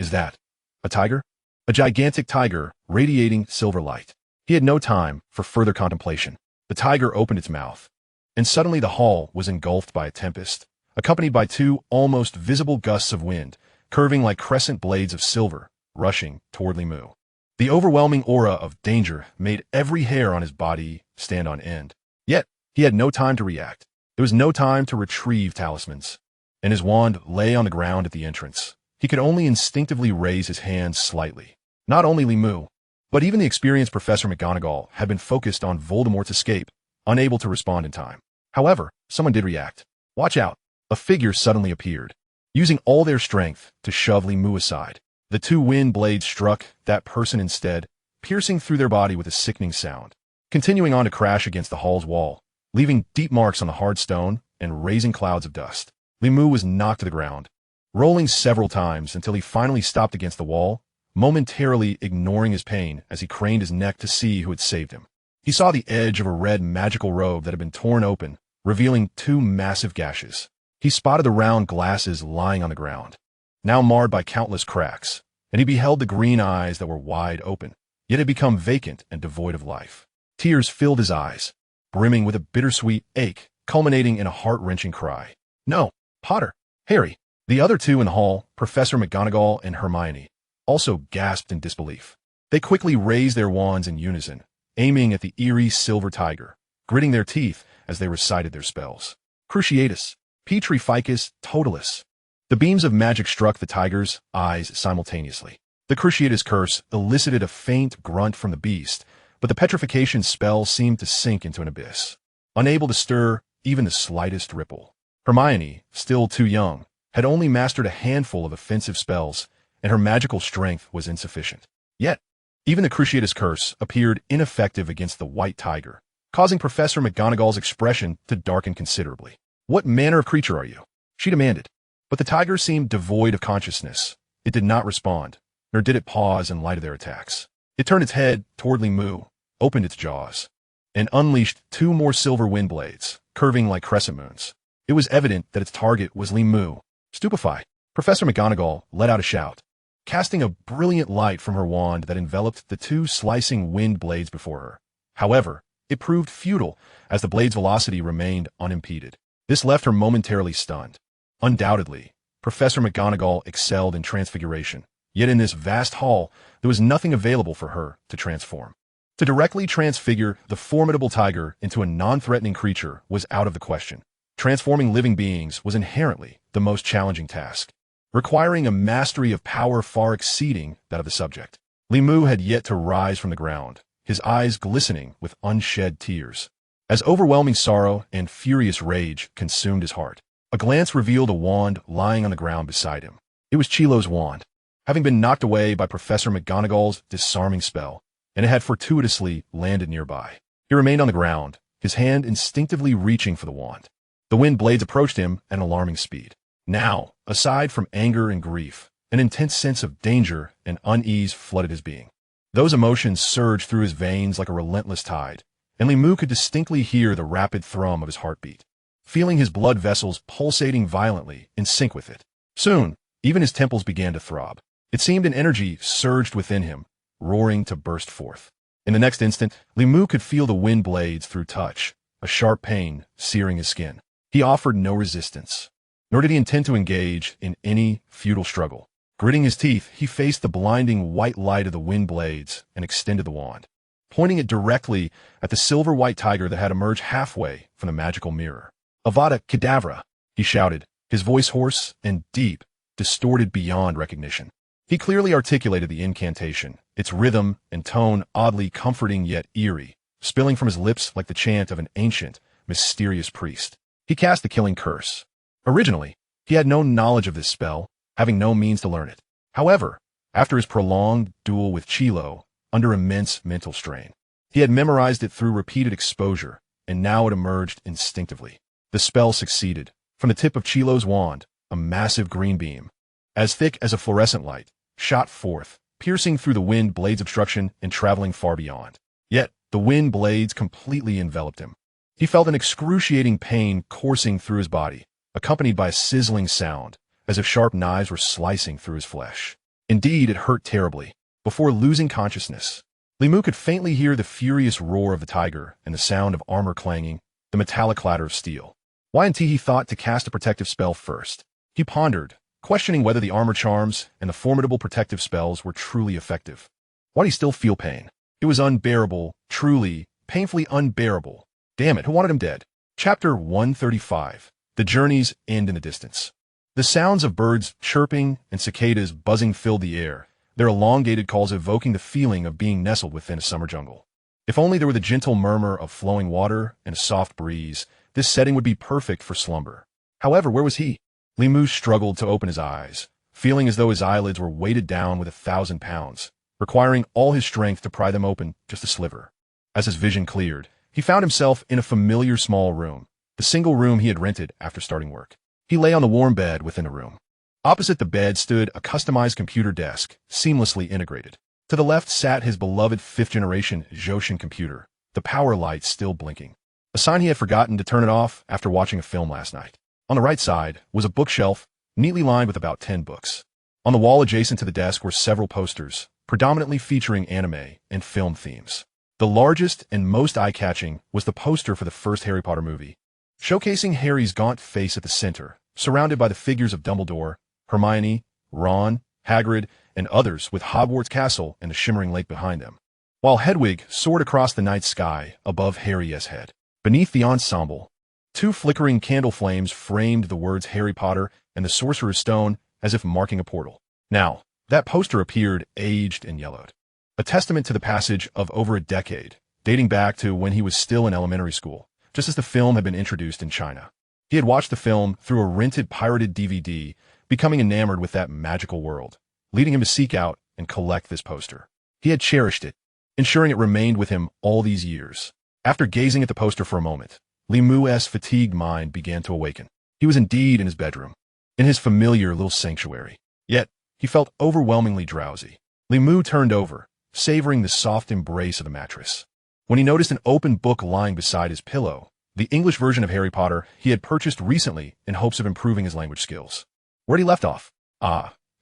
Is that a tiger? A gigantic tiger, radiating silver light. He had no time for further contemplation. The tiger opened its mouth, and suddenly the hall was engulfed by a tempest, accompanied by 2 almost visible gusts of wind, curving like crescent blades of silver, rushing toward Limu. The overwhelming aura of danger made every hair on his body stand on end. Yet, he had no time to react. There was no time to retrieve talismans, and his wand lay on the ground at the entrance. He could only instinctively raise his hands slightly. Not only Limu, but even the experienced Professor McGonagall had been focused on Voldemort's escape, unable to respond in time. However, someone did react. Watch out! A figure suddenly appeared, using all their strength to shove Limu aside. The 2 wind blades struck that person instead, piercing through their body with a sickening sound, continuing on to crash against the hall's wall, leaving deep marks on the hard stone and raising clouds of dust. Limu was knocked to the ground, rolling several times until he finally stopped against the wall, momentarily ignoring his pain as he craned his neck to see who had saved him. He saw the edge of a red magical robe that had been torn open, revealing 2 massive gashes. He spotted the round glasses lying on the ground, now marred by countless cracks, and he beheld the green eyes that were wide open, yet had become vacant and devoid of life. Tears filled his eyes, brimming with a bittersweet ache, culminating in a heart-wrenching cry. "No, Potter! Harry!" The other 2 in the hall, Professor McGonagall and Hermione, also gasped in disbelief. They quickly raised their wands in unison, aiming at the eerie silver tiger, gritting their teeth as they recited their spells. Cruciatus, Petrificus Totalis. The beams of magic struck the tiger's eyes simultaneously. The Cruciatus Curse elicited a faint grunt from the beast, but the petrification spell seemed to sink into an abyss, unable to stir even the slightest ripple. Hermione, still too young, had only mastered a handful of offensive spells, and her magical strength was insufficient. Yet, even the Cruciatus Curse appeared ineffective against the White Tiger, causing Professor McGonagall's expression to darken considerably. "What manner of creature are you?" she demanded. But the tiger seemed devoid of consciousness. It did not respond, nor did it pause in light of their attacks. It turned its head toward Limu, opened its jaws, and unleashed 2 more silver wind blades, curving like crescent moons. It was evident that its target was Limu. Stupefied, Professor McGonagall let out a shout, casting a brilliant light from her wand that enveloped the 2 slicing wind blades before her. However, it proved futile, as the blade's velocity remained unimpeded. This left her momentarily stunned. Undoubtedly, Professor McGonagall excelled in transfiguration, yet in this vast hall, there was nothing available for her to transform. To directly transfigure the formidable tiger into a non-threatening creature was out of the question. Transforming living beings was inherently the most challenging task, requiring a mastery of power far exceeding that of the subject. Limu had yet to rise from the ground, his eyes glistening with unshed tears, as overwhelming sorrow and furious rage consumed his heart. A glance revealed a wand lying on the ground beside him. It was Chilo's wand, having been knocked away by Professor McGonagall's disarming spell, and it had fortuitously landed nearby. He remained on the ground, his hand instinctively reaching for the wand. The wind blades approached him at an alarming speed. Now, aside from anger and grief, an intense sense of danger and unease flooded his being. Those emotions surged through his veins like a relentless tide, and Limu could distinctly hear the rapid thrum of his heartbeat, feeling his blood vessels pulsating violently in sync with it. Soon, even his temples began to throb. It seemed an energy surged within him, roaring to burst forth. In the next instant, Limu could feel the wind blades through touch, a sharp pain searing his skin. He offered no resistance, nor did he intend to engage in any futile struggle. Gritting his teeth, he faced the blinding white light of the wind blades and extended the wand, pointing it directly at the silver-white tiger that had emerged halfway from the magical mirror. "Avada Kedavra," he shouted, his voice hoarse and deep, distorted beyond recognition. He clearly articulated the incantation, its rhythm and tone oddly comforting yet eerie, spilling from his lips like the chant of an ancient, mysterious priest. He cast the killing curse. Originally, he had no knowledge of this spell, having no means to learn it. However, after his prolonged duel with Chilo, under immense mental strain, he had memorized it through repeated exposure, and now it emerged instinctively. The spell succeeded. From the tip of Chilo's wand, a massive green beam, as thick as a fluorescent light, shot forth, piercing through the wind blades' obstruction and traveling far beyond. Yet, the wind blades completely enveloped him. He felt an excruciating pain coursing through his body, accompanied by a sizzling sound, as if sharp knives were slicing through his flesh. Indeed, it hurt terribly. Before losing consciousness, Limu could faintly hear the furious roar of the tiger and the sound of armor clanging, the metallic clatter of steel. Y&T he thought to cast a protective spell first. He pondered, questioning whether the armor charms and the formidable protective spells were truly effective. Why'd he still feel pain? It was unbearable, truly, painfully unbearable. Damn it, who wanted him dead? Chapter 135. The journey's end in the distance. The sounds of birds chirping and cicadas buzzing filled the air, their elongated calls evoking the feeling of being nestled within a summer jungle. If only there were the gentle murmur of flowing water and a soft breeze, this setting would be perfect for slumber. However, where was he? Limu struggled to open his eyes, feeling as though his eyelids were weighted down with 1,000 pounds, requiring all his strength to pry them open just a sliver. As his vision cleared, he found himself in a familiar small room, the single room he had rented after starting work. He lay on the warm bed within the room. Opposite the bed stood a customized computer desk, seamlessly integrated. To the left sat his beloved 5th-generation Joshin computer, the power light still blinking, a sign he had forgotten to turn it off after watching a film last night. On the right side was a bookshelf, neatly lined with about 10 books. On the wall adjacent to the desk were several posters, predominantly featuring anime and film themes. The largest and most eye-catching was the poster for the first Harry Potter movie, showcasing Harry's gaunt face at the center, surrounded by the figures of Dumbledore, Hermione, Ron, Hagrid, and others with Hogwarts Castle and the shimmering lake behind them, while Hedwig soared across the night sky above Harry's head. Beneath the ensemble, 2 flickering candle flames framed the words Harry Potter and the Sorcerer's Stone as if marking a portal. Now, That poster appeared aged and yellowed, a testament to the passage of over a decade, dating back to when he was still in elementary school, just as the film had been introduced in China. He had watched the film through a rented pirated DVD, becoming enamored with that magical world, leading him to seek out and collect this poster. He had cherished it, ensuring it remained with him all these years. After gazing at the poster for a moment, Li Mu's fatigued mind began to awaken. He was indeed in his bedroom, in his familiar little sanctuary. Yet, he felt overwhelmingly drowsy. Li Mu turned over, savoring the soft embrace of the mattress, when he noticed an open book lying beside his pillow, the English version of Harry Potter he had purchased recently in hopes of improving his language skills. Where'd he left off?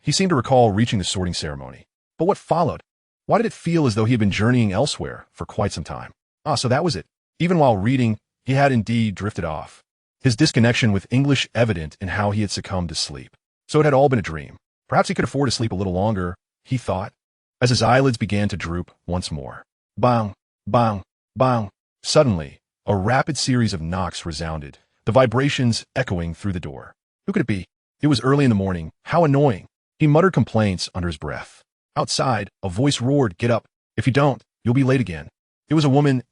He seemed to recall reaching the sorting ceremony. But what followed? Why did it feel as though he had been journeying elsewhere for quite some time? So that was it. Even while reading, he had indeed drifted off. His disconnection with English evident in how he had succumbed to sleep. So it had all been a dream. Perhaps he could afford to sleep a little longer, he thought, as his eyelids began to droop once more. Bang, bang, bang. Suddenly, a rapid series of knocks resounded, the vibrations echoing through the door. Who could it be? It was early in the morning. How annoying. He muttered complaints under his breath. Outside, a voice roared, "Get up. If you don't, you'll be late again." It was a woman's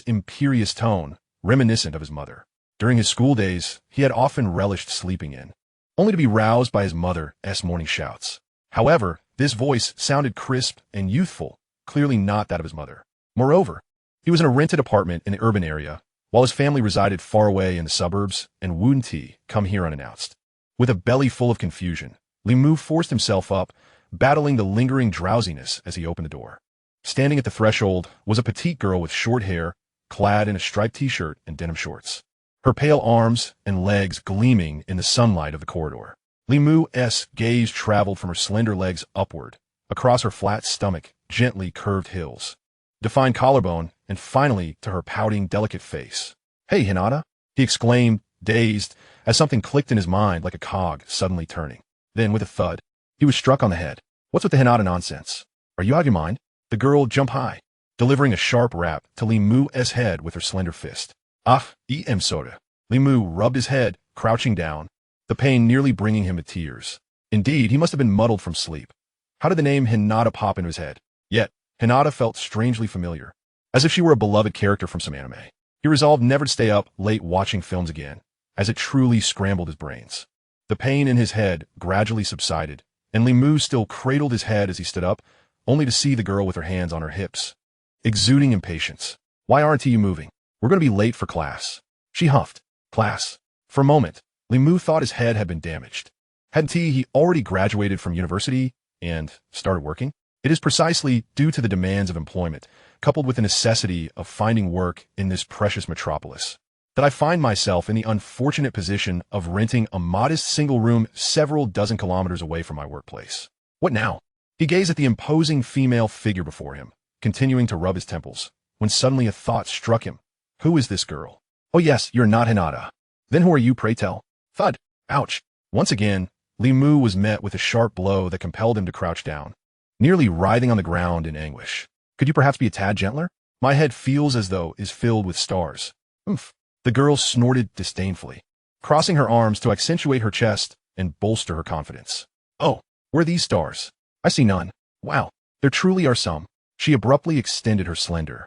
imperious tone, reminiscent of his mother. During his school days, he had often relished sleeping in, only to be roused by his mother's morning shouts. However, this voice sounded crisp and youthful, clearly not that of his mother. Moreover, he was in a rented apartment in the urban area, while his family resided far away in the suburbs and wouldn't come here unannounced. With a belly full of confusion, Li Mu forced himself up, battling the lingering drowsiness as he opened the door. Standing at the threshold was a petite girl with short hair, clad in a striped t-shirt and denim shorts, her pale arms and legs gleaming in the sunlight of the corridor. Li Mu's gaze traveled from her slender legs upward, across her flat stomach, gently curved hills, defined collarbone, and finally to her pouting, delicate face. "Hey, Hinata," he exclaimed, dazed, as something clicked in his mind like a cog suddenly turning. Then, with a thud, he was struck on the head. "What's with the Hinata nonsense? Are you out of your mind?" The girl jumped high, delivering a sharp rap to Li Mu's head with her slender fist. Soda. Li Mu rubbed his head, crouching down, the pain nearly bringing him to tears. Indeed, he must have been muddled from sleep. How did the name Hinata pop into his head? Yet, Hinata felt strangely familiar, as if she were a beloved character from some anime. He resolved never to stay up late watching films again, as it truly scrambled his brains. The pain in his head gradually subsided, and Li Mu still cradled his head as he stood up, only to see the girl with her hands on her hips, exuding impatience. "Why aren't you moving? We're going to be late for class." She huffed. "Class?" For a moment, Li Mu thought his head had been damaged. Hadn't he already graduated from university and started working? It is precisely due to the demands of employment, coupled with the necessity of finding work in this precious metropolis, that I find myself in the unfortunate position of renting a modest single room several dozen kilometers away from my workplace. What now? He gazed at the imposing female figure before him, continuing to rub his temples, when suddenly a thought struck him. Who is this girl? Oh yes, you're not Hinata. Then who are you, pray tell? Thud. Ouch. Once again, Li Mu was met with a sharp blow that compelled him to crouch down, nearly writhing on the ground in anguish. Could you perhaps be a tad gentler? My head feels as though is filled with stars. Oomph. The girl snorted disdainfully, crossing her arms to accentuate her chest and bolster her confidence. Oh, where are these stars? I see none. Wow, there truly are some. She abruptly extended her slender,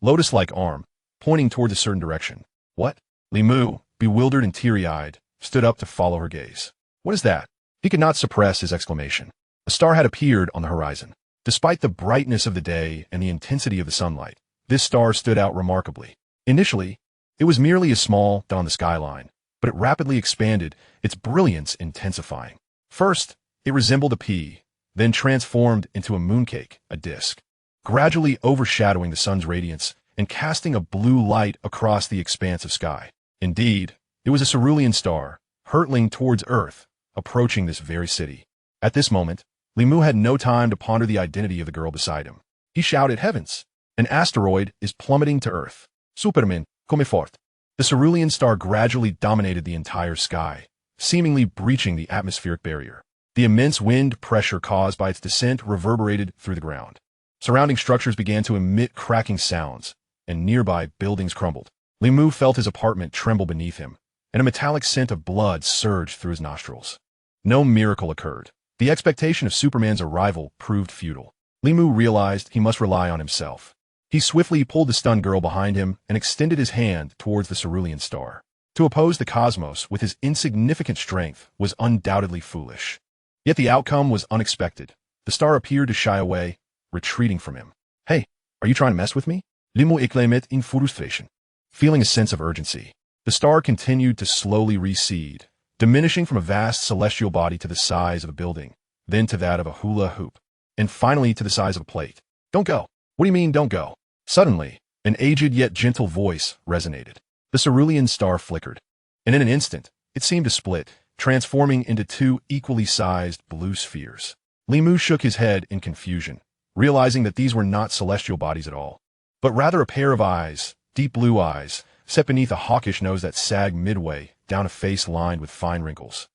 lotus-like arm, pointing toward a certain direction. What? Li Mu, bewildered and teary-eyed, stood up to follow her gaze. What is that? He could not suppress his exclamation. A star had appeared on the horizon. Despite the brightness of the day and the intensity of the sunlight, this star stood out remarkably. Initially, it was merely a small dot on the skyline, but it rapidly expanded, its brilliance intensifying. First, it resembled a pea, then transformed into a mooncake, a disk, gradually overshadowing the sun's radiance and casting a blue light across the expanse of sky. Indeed, it was a cerulean star, hurtling towards Earth, approaching this very city. At this moment, Li Mu had no time to ponder the identity of the girl beside him. He shouted, "Heavens! An asteroid is plummeting to Earth. Superman, come fort." The cerulean star gradually dominated the entire sky, seemingly breaching the atmospheric barrier. The immense wind pressure caused by its descent reverberated through the ground. Surrounding structures began to emit cracking sounds, and nearby buildings crumbled. Li Mu felt his apartment tremble beneath him, and a metallic scent of blood surged through his nostrils. No miracle occurred. The expectation of Superman's arrival proved futile. Li Mu realized he must rely on himself. He swiftly pulled the stunned girl behind him and extended his hand towards the cerulean star. To oppose the cosmos with his insignificant strength was undoubtedly foolish. Yet the outcome was unexpected. The star appeared to shy away, retreating from him. Hey, are you trying to mess with me? Li Mu exclaimed in frustration. Feeling a sense of urgency, the star continued to slowly recede, diminishing from a vast celestial body to the size of a building, then to that of a hula hoop, and finally to the size of a plate. Don't go. What do you mean, don't go? Suddenly, an aged yet gentle voice resonated. The cerulean star flickered, and in an instant, it seemed to split, transforming into two equally sized blue spheres. Li Mu shook his head in confusion, realizing that these were not celestial bodies at all, but rather a pair of eyes, deep blue eyes, set beneath a hawkish nose that sagged midway down a face lined with fine wrinkles,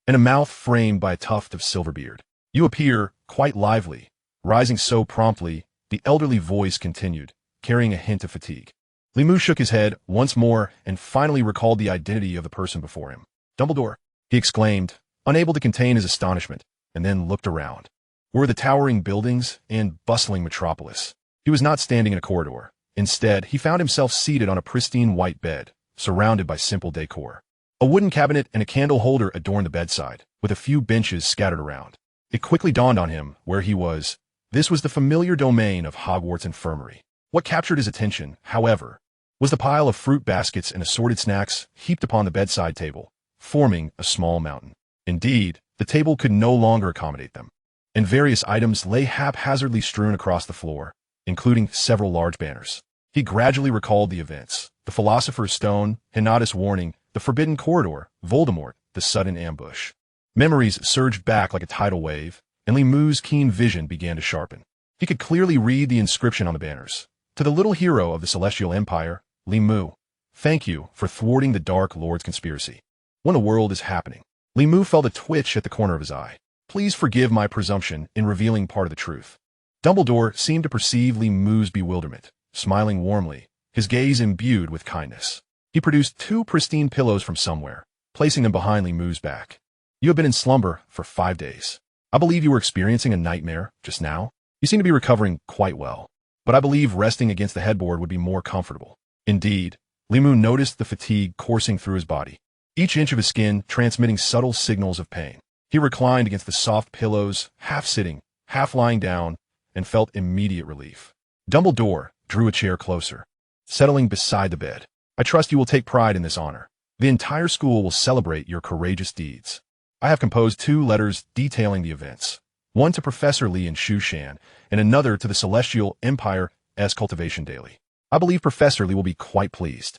and a mouth framed by a tuft of silver beard. You appear quite lively. Rising so promptly, the elderly voice continued, carrying a hint of fatigue. Li Mu shook his head once more and finally recalled the identity of the person before him. Dumbledore, he exclaimed, unable to contain his astonishment, and then looked around. Were the towering buildings and bustling metropolis. He was not standing in a corridor. Instead, he found himself seated on a pristine white bed, surrounded by simple decor. A wooden cabinet and a candle holder adorned the bedside, with a few benches scattered around. It quickly dawned on him where he was. This was the familiar domain of Hogwarts Infirmary. What captured his attention, however, was the pile of fruit baskets and assorted snacks heaped upon the bedside table, forming a small mountain. Indeed, the table could no longer accommodate them, and various items lay haphazardly strewn across the floor, including several large banners. He gradually recalled the events: the Philosopher's Stone, Hinny's warning, the Forbidden Corridor, Voldemort, the sudden ambush. Memories surged back like a tidal wave, and Li Mu's keen vision began to sharpen. He could clearly read the inscription on the banners. To the little hero of the Celestial Empire, Li Mu, thank you for thwarting the Dark Lord's conspiracy. When the world is happening. Li Mu felt a twitch at the corner of his eye. Please forgive my presumption in revealing part of the truth. Dumbledore seemed to perceive Li Mu's bewilderment, smiling warmly, his gaze imbued with kindness. He produced 2 pristine pillows from somewhere, placing them behind Li Mu's back. You have been in slumber for 5 days. I believe you were experiencing a nightmare just now. You seem to be recovering quite well, but I believe resting against the headboard would be more comfortable. Indeed, Li Mu noticed the fatigue coursing through his body, each inch of his skin transmitting subtle signals of pain. He reclined against the soft pillows, half sitting, half lying down, and felt immediate relief. Dumbledore drew a chair closer, settling beside the bed. I trust you will take pride in this honor. The entire school will celebrate your courageous deeds. I have composed 2 letters detailing the events, one to Professor Li in Shushan, and another to the Celestial Empire's Cultivation Daily. I believe Professor Li will be quite pleased.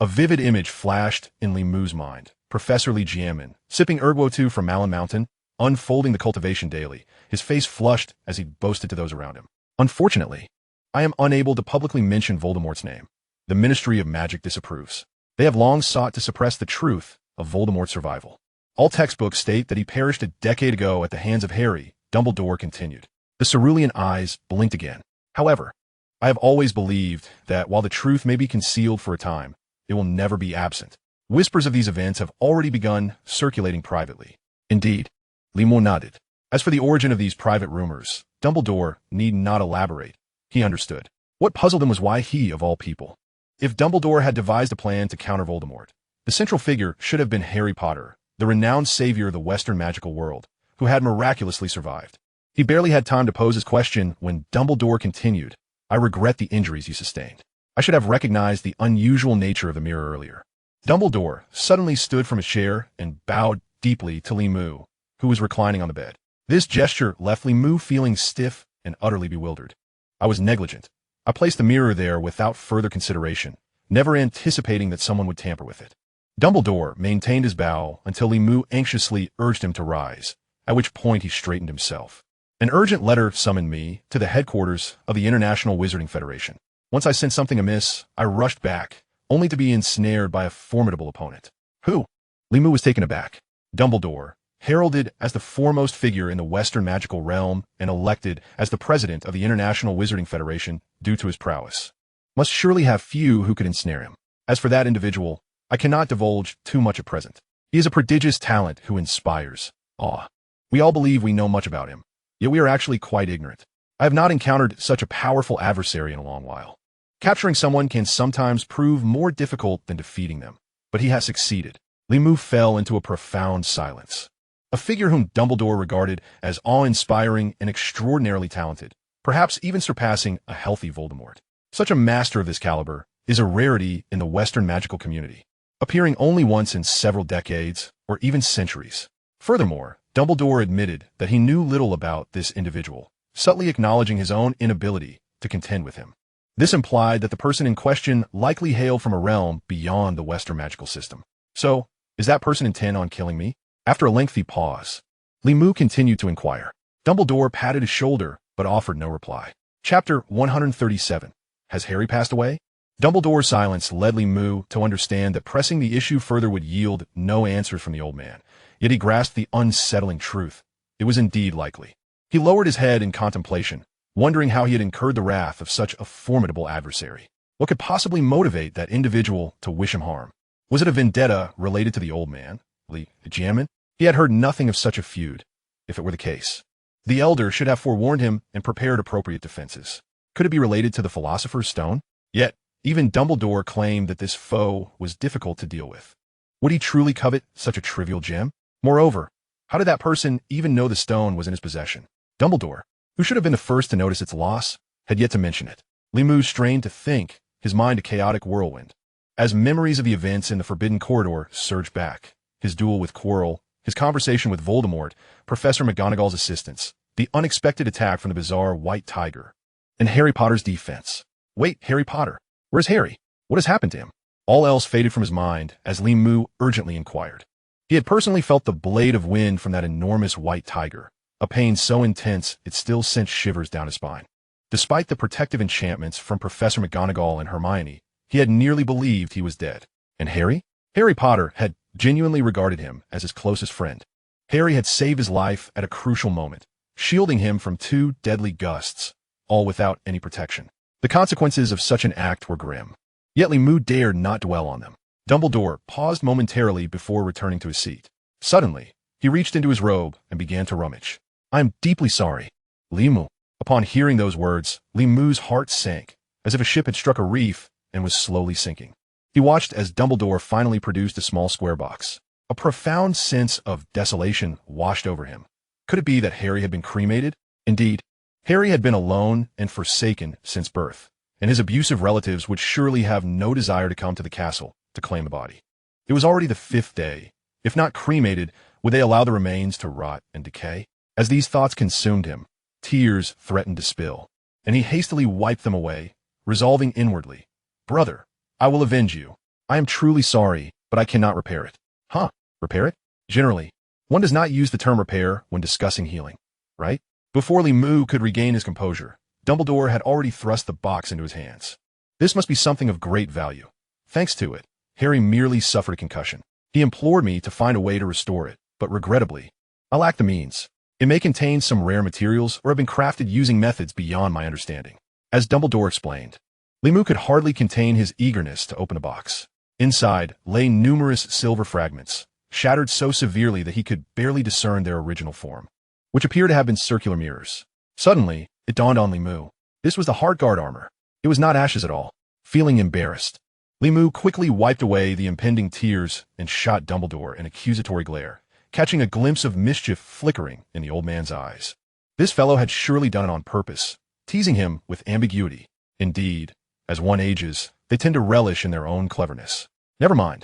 A vivid image flashed in Li Mu's mind. Professor Li Jianmin, sipping Erguo from Malin Mountain, unfolding the Cultivation Daily, his face flushed as he boasted to those around him. Unfortunately, I am unable to publicly mention Voldemort's name. The Ministry of Magic disapproves. They have long sought to suppress the truth of Voldemort's survival. All textbooks state that he perished a decade ago at the hands of Harry, Dumbledore continued. The cerulean eyes blinked again. However, I have always believed that while the truth may be concealed for a time, it will never be absent. Whispers of these events have already begun circulating privately. Indeed, Li Mu nodded. As for the origin of these private rumors, Dumbledore need not elaborate. He understood. What puzzled him was why he, of all people. If Dumbledore had devised a plan to counter Voldemort, the central figure should have been Harry Potter, the renowned savior of the Western magical world, who had miraculously survived. He barely had time to pose his question when Dumbledore continued, I regret the injuries you sustained. I should have recognized the unusual nature of the mirror earlier. Dumbledore suddenly stood from his chair and bowed deeply to Li Mu, who was reclining on the bed. This gesture left Li Mu feeling stiff and utterly bewildered. I was negligent. I placed the mirror there without further consideration, never anticipating that someone would tamper with it. Dumbledore maintained his bow until Li Mu anxiously urged him to rise, at which point he straightened himself. An urgent letter summoned me to the headquarters of the International Wizarding Federation. Once I sensed something amiss, I rushed back, only to be ensnared by a formidable opponent. Who? Li Mu was taken aback. Dumbledore, heralded as the foremost figure in the Western magical realm and elected as the president of the International Wizarding Federation due to his prowess, must surely have few who could ensnare him. As for that individual, I cannot divulge too much at present. He is a prodigious talent who inspires awe. We all believe we know much about him, yet we are actually quite ignorant. I have not encountered such a powerful adversary in a long while. Capturing someone can sometimes prove more difficult than defeating them, but he has succeeded. Limu fell into a profound silence. A figure whom Dumbledore regarded as awe-inspiring and extraordinarily talented, perhaps even surpassing a healthy Voldemort. Such a master of this caliber is a rarity in the Western magical community, appearing only once in several decades or even centuries. Furthermore, Dumbledore admitted that he knew little about this individual, subtly acknowledging his own inability to contend with him. This implied that the person in question likely hailed from a realm beyond the Western magical system. So, is that person intent on killing me? After a lengthy pause, Limu continued to inquire. Dumbledore patted his shoulder, but offered no reply. Chapter 137. Has Harry passed away? Dumbledore's silence led Limu to understand that pressing the issue further would yield no answers from the old man. Yet he grasped the unsettling truth. It was indeed likely. He lowered his head in contemplation, wondering how he had incurred the wrath of such a formidable adversary. What could possibly motivate that individual to wish him harm? Was it a vendetta related to the old man, Dramione? He had heard nothing of such a feud, if it were the case. The elder should have forewarned him and prepared appropriate defenses. Could it be related to the Philosopher's Stone? Yet, even Dumbledore claimed that this foe was difficult to deal with. Would he truly covet such a trivial gem? Moreover, how did that person even know the stone was in his possession? Dumbledore, who should have been the first to notice its loss, had yet to mention it. Limu strained to think, his mind a chaotic whirlwind. As memories of the events in the Forbidden Corridor surged back, his duel with Quirrell, his conversation with Voldemort, Professor McGonagall's assistance, the unexpected attack from the bizarre White Tiger, and Harry Potter's defense. Wait, Harry Potter, where's Harry? What has happened to him? All else faded from his mind as Limu urgently inquired. He had personally felt the blade of wind from that enormous White Tiger, a pain so intense it still sent shivers down his spine. Despite the protective enchantments from Professor McGonagall and Hermione, he had nearly believed he was dead. And Harry? Harry Potter had genuinely regarded him as his closest friend. Harry had saved his life at a crucial moment, shielding him from 2 deadly gusts, all without any protection. The consequences of such an act were grim. Yet Limu dared not dwell on them. Dumbledore paused momentarily before returning to his seat. Suddenly, he reached into his robe and began to rummage. I am deeply sorry, Limu. Upon hearing those words, Limu's heart sank, as if a ship had struck a reef and was slowly sinking. He watched as Dumbledore finally produced a small square box. A profound sense of desolation washed over him. Could it be that Harry had been cremated? Indeed, Harry had been alone and forsaken since birth, and his abusive relatives would surely have no desire to come to the castle to claim the body. It was already the 5th day. If not cremated, would they allow the remains to rot and decay? As these thoughts consumed him, tears threatened to spill, and he hastily wiped them away, resolving inwardly, Brother, I will avenge you. I am truly sorry, but I cannot repair it. Huh? Repair it? Generally, one does not use the term repair when discussing healing, right? Before Limu could regain his composure, Dumbledore had already thrust the box into his hands. This must be something of great value. Thanks to it, Harry merely suffered a concussion. He implored me to find a way to restore it, but regrettably, I lack the means. It may contain some rare materials or have been crafted using methods beyond my understanding. As Dumbledore explained, Limu could hardly contain his eagerness to open a box. Inside lay numerous silver fragments, shattered so severely that he could barely discern their original form, which appeared to have been circular mirrors. Suddenly, it dawned on Limu. This was the Heartguard armor. It was not ashes at all. Feeling embarrassed, Limu quickly wiped away the impending tears and shot Dumbledore an accusatory glare, catching a glimpse of mischief flickering in the old man's eyes. This fellow had surely done it on purpose, teasing him with ambiguity. Indeed, as one ages, they tend to relish in their own cleverness. Never mind.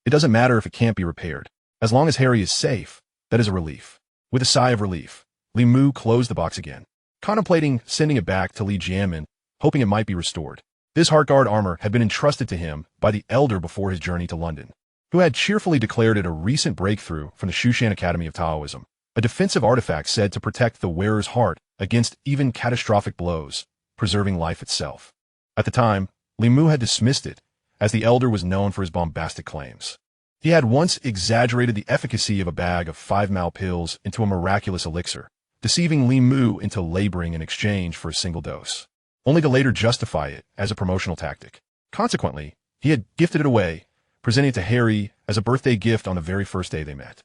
It doesn't matter if it can't be repaired. As long as Harry is safe, that is a relief. With a sigh of relief, Limu closed the box again, contemplating sending it back to Dramione, hoping it might be restored. This Heartguard armor had been entrusted to him by the Elder before his journey to London, who had cheerfully declared it a recent breakthrough from the Shushan Academy of Taoism, a defensive artifact said to protect the wearer's heart against even catastrophic blows, preserving life itself. At the time, Limu had dismissed it, as the Elder was known for his bombastic claims. He had once exaggerated the efficacy of a bag of 5-mal pills into a miraculous elixir, deceiving Limu into laboring in exchange for a single dose, only to later justify it as a promotional tactic. Consequently, he had gifted it away, presenting it to Harry as a birthday gift on the very first day they met.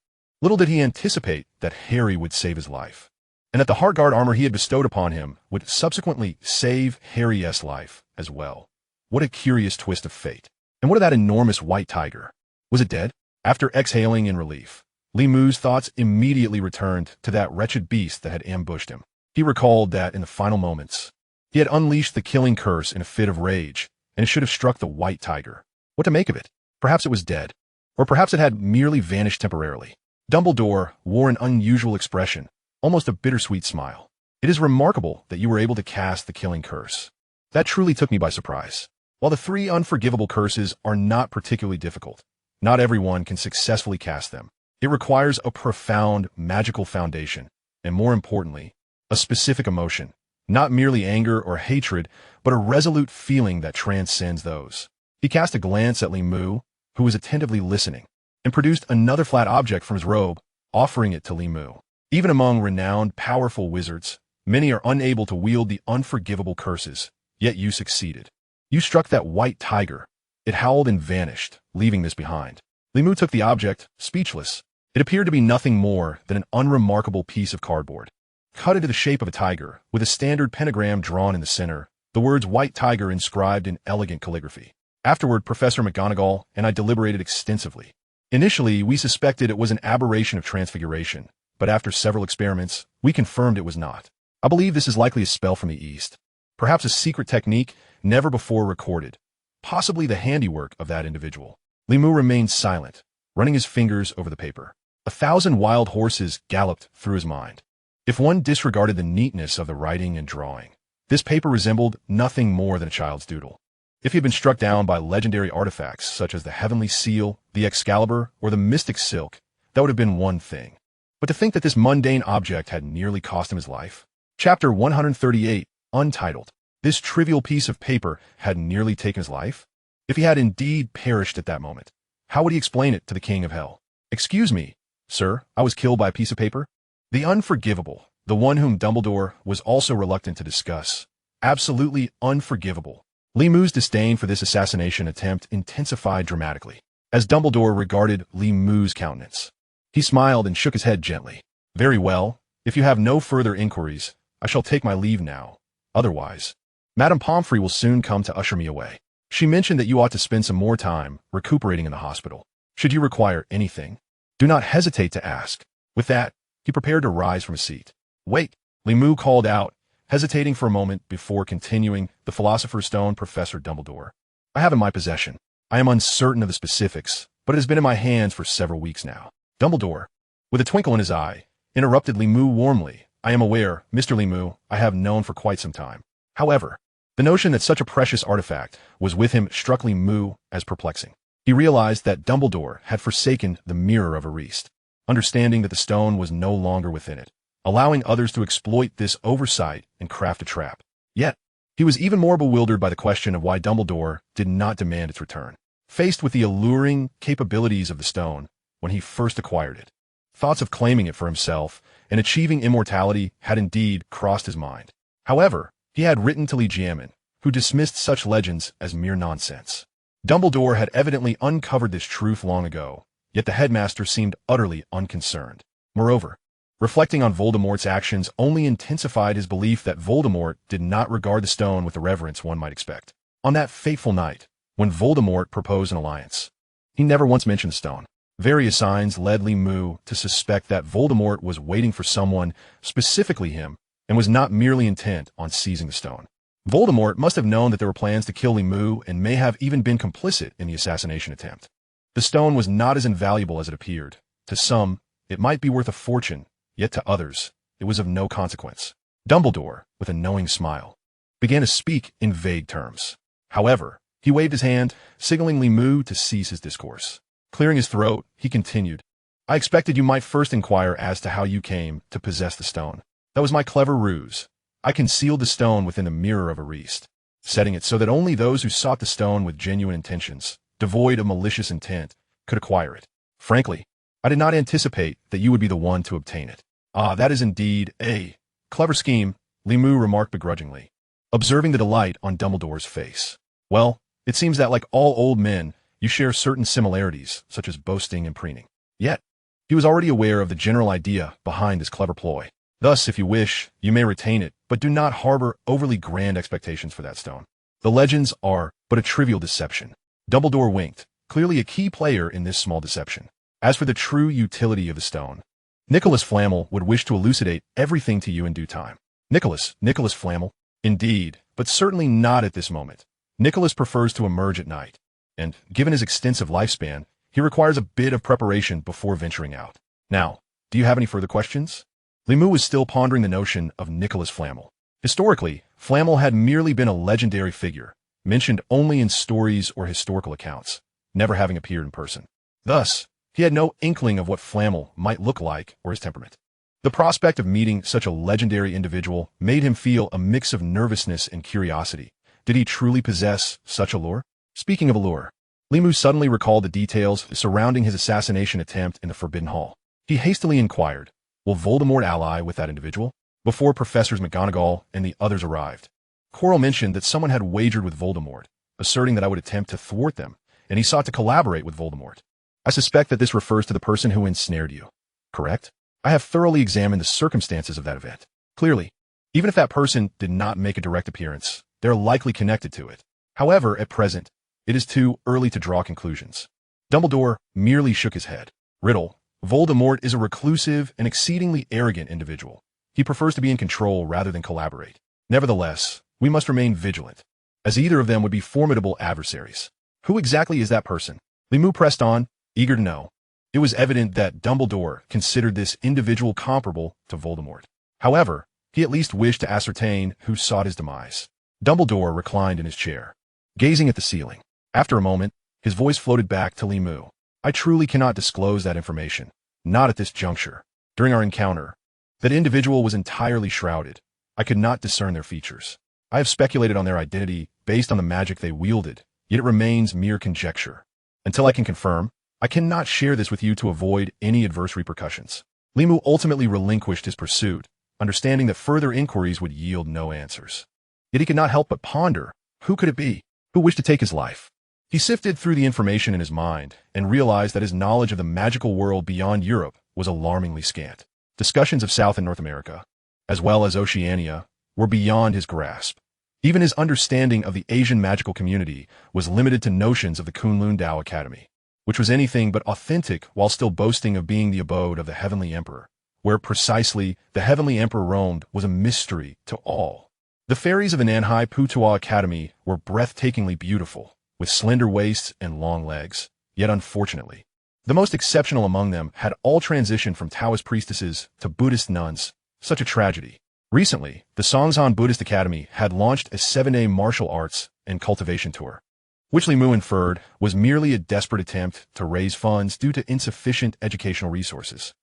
Little did he anticipate that Harry would save his life, and that the Heartguard armor he had bestowed upon him would subsequently save Harry's life as well. What a curious twist of fate. And what of that enormous white tiger? Was it dead? After exhaling in relief, Li Mu's thoughts immediately returned to that wretched beast that had ambushed him. He recalled that in the final moments, he had unleashed the killing curse in a fit of rage, and it should have struck the white tiger. What to make of it? Perhaps it was dead, or perhaps it had merely vanished temporarily. Dumbledore wore an unusual expression, almost a bittersweet smile. It is remarkable that you were able to cast the killing curse. That truly took me by surprise. While the 3 unforgivable curses are not particularly difficult, not everyone can successfully cast them. It requires a profound magical foundation, and more importantly, a specific emotion, not merely anger or hatred, but a resolute feeling that transcends those. He cast a glance at Li Mu, who was attentively listening, and produced another flat object from his robe, offering it to Li Mu. Even among renowned, powerful wizards, many are unable to wield the unforgivable curses, yet you succeeded. You struck that white tiger. It howled and vanished, leaving this behind. Li Mu took the object, speechless. It appeared to be nothing more than an unremarkable piece of cardboard, cut into the shape of a tiger, with a standard pentagram drawn in the center, the words "White Tiger" inscribed in elegant calligraphy. Afterward, Professor McGonagall and I deliberated extensively. Initially, we suspected it was an aberration of transfiguration, but after several experiments, we confirmed it was not. I believe this is likely a spell from the East, perhaps a secret technique never before recorded, possibly the handiwork of that individual. Li Mu remained silent, running his fingers over the paper. 1,000 wild horses galloped through his mind. If one disregarded the neatness of the writing and drawing, this paper resembled nothing more than a child's doodle. If he had been struck down by legendary artifacts such as the Heavenly Seal, the Excalibur, or the Mystic Silk, that would have been one thing. But to think that this mundane object had nearly cost him his life. Chapter 138, Untitled. This trivial piece of paper had nearly taken his life? If he had indeed perished at that moment, how would he explain it to the King of Hell? "Excuse me, sir, I was killed by a piece of paper?" The unforgivable, the one whom Dumbledore was also reluctant to discuss. Absolutely unforgivable. Li Mu's disdain for this assassination attempt intensified dramatically, as Dumbledore regarded Li Mu's countenance. He smiled and shook his head gently. "Very well, if you have no further inquiries, I shall take my leave now. Otherwise, Madame Pomfrey will soon come to usher me away. She mentioned that you ought to spend some more time recuperating in the hospital. Should you require anything, do not hesitate to ask." With that, he prepared to rise from his seat. "Wait," Li Mu called out, hesitating for a moment before continuing. "The Philosopher's Stone, Professor Dumbledore, I have in my possession. I am uncertain of the specifics, but it has been in my hands for several weeks now." Dumbledore, with a twinkle in his eye, interrupted Li Mu warmly. "I am aware, Mr. Li Mu, I have known for quite some time. However, the notion that such a precious artifact was with him struck Li Mu as perplexing. He realized that Dumbledore had forsaken the Mirror of Erist, understanding that the stone was no longer within it, allowing others to exploit this oversight and craft a trap. Yet, he was even more bewildered by the question of why Dumbledore did not demand its return. Faced with the alluring capabilities of the stone when he first acquired it, thoughts of claiming it for himself and achieving immortality had indeed crossed his mind. However, he had written to Dramione, who dismissed such legends as mere nonsense. Dumbledore had evidently uncovered this truth long ago, yet the headmaster seemed utterly unconcerned. Moreover, reflecting on Voldemort's actions only intensified his belief that Voldemort did not regard the stone with the reverence one might expect. On that fateful night, when Voldemort proposed an alliance, he never once mentioned the stone. Various signs led Li Mu to suspect that Voldemort was waiting for someone, specifically him, and was not merely intent on seizing the stone. Voldemort must have known that there were plans to kill Li Mu and may have even been complicit in the assassination attempt. The stone was not as invaluable as it appeared. To some, it might be worth a fortune, yet to others, it was of no consequence. Dumbledore, with a knowing smile, began to speak in vague terms. However, he waved his hand, signaling Li Mu to cease his discourse. Clearing his throat, he continued, "I expected you might first inquire as to how you came to possess the stone. That was my clever ruse. I concealed the stone within the Mirror of Erist, setting it so that only those who sought the stone with genuine intentions, devoid of malicious intent, could acquire it. Frankly, I did not anticipate that you would be the one to obtain it." "Ah, that is indeed a clever scheme," Li Mu remarked begrudgingly, observing the delight on Dumbledore's face. "Well, it seems that like all old men, you share certain similarities, such as boasting and preening. Yet, He was already aware of the general idea behind this clever ploy. Thus, if you wish, you may retain it, but do not harbor overly grand expectations for that stone. The legends are but a trivial deception. Dumbledore winked, clearly a key player in this small deception. As for the true utility of the stone, Nicholas Flamel would wish to elucidate everything to you in due time. Nicholas Flamel? Indeed, but certainly not at this moment. Nicholas prefers to emerge at night, and, given his extensive lifespan, he requires a bit of preparation before venturing out. Now, do you have any further questions? Limu was still pondering the notion of Nicholas Flamel. Historically, Flamel had merely been a legendary figure, mentioned only in stories or historical accounts, never having appeared in person. Thus, he had no inkling of what Flamel might look like or his temperament. The prospect of meeting such a legendary individual made him feel a mix of nervousness and curiosity. Did he truly possess such allure? Speaking of allure, Limu suddenly recalled the details surrounding his assassination attempt in the Forbidden Hall. He hastily inquired, will Voldemort ally with that individual? Before Professors McGonagall and the others arrived, Quirrell mentioned that someone had wagered with Voldemort, asserting that I would attempt to thwart them, and he sought to collaborate with Voldemort. I suspect that this refers to the person who ensnared you. Correct? I have thoroughly examined the circumstances of that event. Clearly, even if that person did not make a direct appearance, they're likely connected to it. However, at present, it is too early to draw conclusions. Dumbledore merely shook his head. Riddle, Voldemort is a reclusive and exceedingly arrogant individual. He prefers to be in control rather than collaborate. Nevertheless, we must remain vigilant, as either of them would be formidable adversaries. Who exactly is that person? Limu pressed on, eager to know. It was evident that Dumbledore considered this individual comparable to Voldemort. However, he at least wished to ascertain who sought his demise. Dumbledore reclined in his chair, gazing at the ceiling. After a moment, his voice floated back to Limu. I truly cannot disclose that information, not at this juncture. During our encounter, that individual was entirely shrouded. I could not discern their features. I have speculated on their identity based on the magic they wielded, yet it remains mere conjecture. Until I can confirm, I cannot share this with you to avoid any adverse repercussions. Limu ultimately relinquished his pursuit, understanding that further inquiries would yield no answers. Yet he could not help but ponder, who could it be, who wished to take his life? He sifted through the information in his mind and realized that his knowledge of the magical world beyond Europe was alarmingly scant. Discussions of South and North America, as well as Oceania, were beyond his grasp. Even his understanding of the Asian magical community was limited to notions of the Kunlun Dao Academy, which was anything but authentic while still boasting of being the abode of the Heavenly Emperor. Where precisely the Heavenly Emperor roamed was a mystery to all. The fairies of the Nanhai Putua Academy were breathtakingly beautiful, with slender waists and long legs, yet unfortunately, the most exceptional among them had all transitioned from Taoist priestesses to Buddhist nuns. Such a tragedy. Recently, the Songzhan Buddhist Academy had launched a 7-day martial arts and cultivation tour, which Limu inferred was merely a desperate attempt to raise funds due to insufficient educational resources.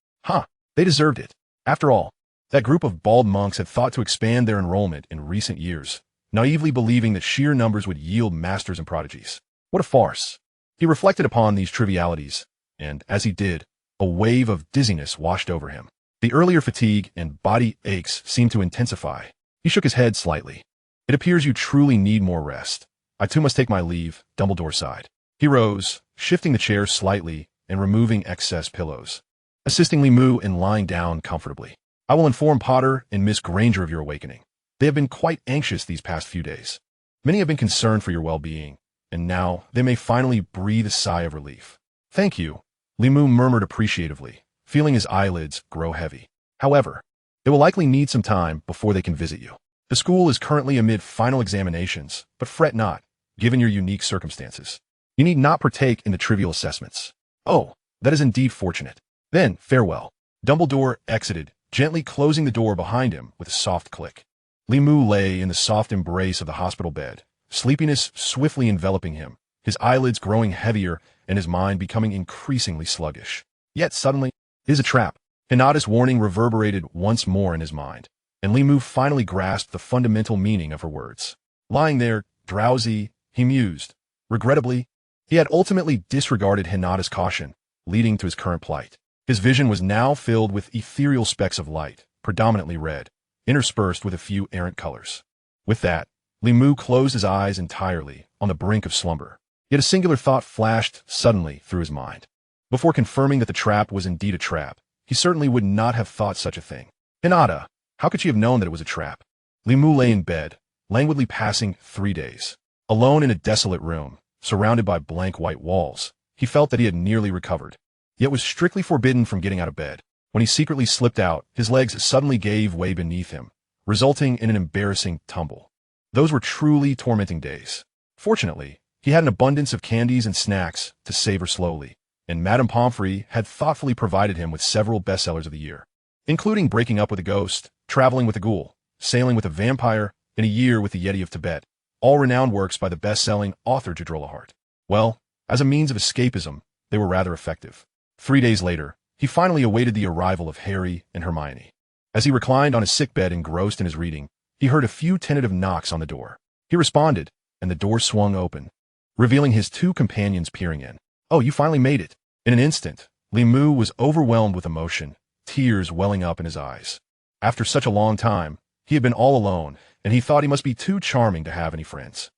They deserved it. After all, that group of bald monks had thought to expand their enrollment in recent years, naively believing that sheer numbers would yield masters and prodigies. What a farce. He reflected upon these trivialities, and, as he did, a wave of dizziness washed over him. The earlier fatigue and body aches seemed to intensify. He shook his head slightly. It appears you truly need more rest. I too must take my leave, Dumbledore sighed. He rose, shifting the chair slightly and removing excess pillows, assisting Limu in lying down comfortably. I will inform Potter and Miss Granger of your awakening. They have been quite anxious these past few days. Many have been concerned for your well-being, and now they may finally breathe a sigh of relief. Thank you, Limu murmured appreciatively, feeling his eyelids grow heavy. However, they will likely need some time before they can visit you. The school is currently amid final examinations, but fret not, given your unique circumstances. You need not partake in the trivial assessments. Oh, that is indeed fortunate. Then, farewell. Dumbledore exited, gently closing the door behind him with a soft click. Limu lay in the soft embrace of the hospital bed, sleepiness swiftly enveloping him, his eyelids growing heavier and his mind becoming increasingly sluggish. Yet suddenly, it is a trap. Hinata's warning reverberated once more in his mind, and Limu finally grasped the fundamental meaning of her words. Lying there, drowsy, he mused. Regrettably, he had ultimately disregarded Hinata's caution, leading to his current plight. His vision was now filled with ethereal specks of light, predominantly red, interspersed with a few errant colors. With that, Limu closed his eyes entirely, on the brink of slumber. Yet a singular thought flashed suddenly through his mind. Before confirming that the trap was indeed a trap, he certainly would not have thought such a thing. Hinata, how could she have known that it was a trap? Li Mu lay in bed, languidly passing 3 days. Alone in a desolate room, surrounded by blank white walls, he felt that he had nearly recovered, yet was strictly forbidden from getting out of bed. When he secretly slipped out, his legs suddenly gave way beneath him, resulting in an embarrassing tumble. Those were truly tormenting days. Fortunately, he had an abundance of candies and snacks to savor slowly, and Madame Pomfrey had thoughtfully provided him with several bestsellers of the year, including Breaking Up with a Ghost, Traveling with a Ghoul, Sailing with a Vampire, and A Year with the Yeti of Tibet, all renowned works by the best-selling author Jadrola Hart. Well, as a means of escapism, they were rather effective. 3 days later, he finally awaited the arrival of Harry and Hermione. As he reclined on his sickbed engrossed in his reading, he heard a few tentative knocks on the door. He responded, and the door swung open, revealing his 2 companions peering in. "Oh, you finally made it." In an instant, Li Mu was overwhelmed with emotion, tears welling up in his eyes. After such a long time, he had been all alone, and he thought he must be too charming to have any friends.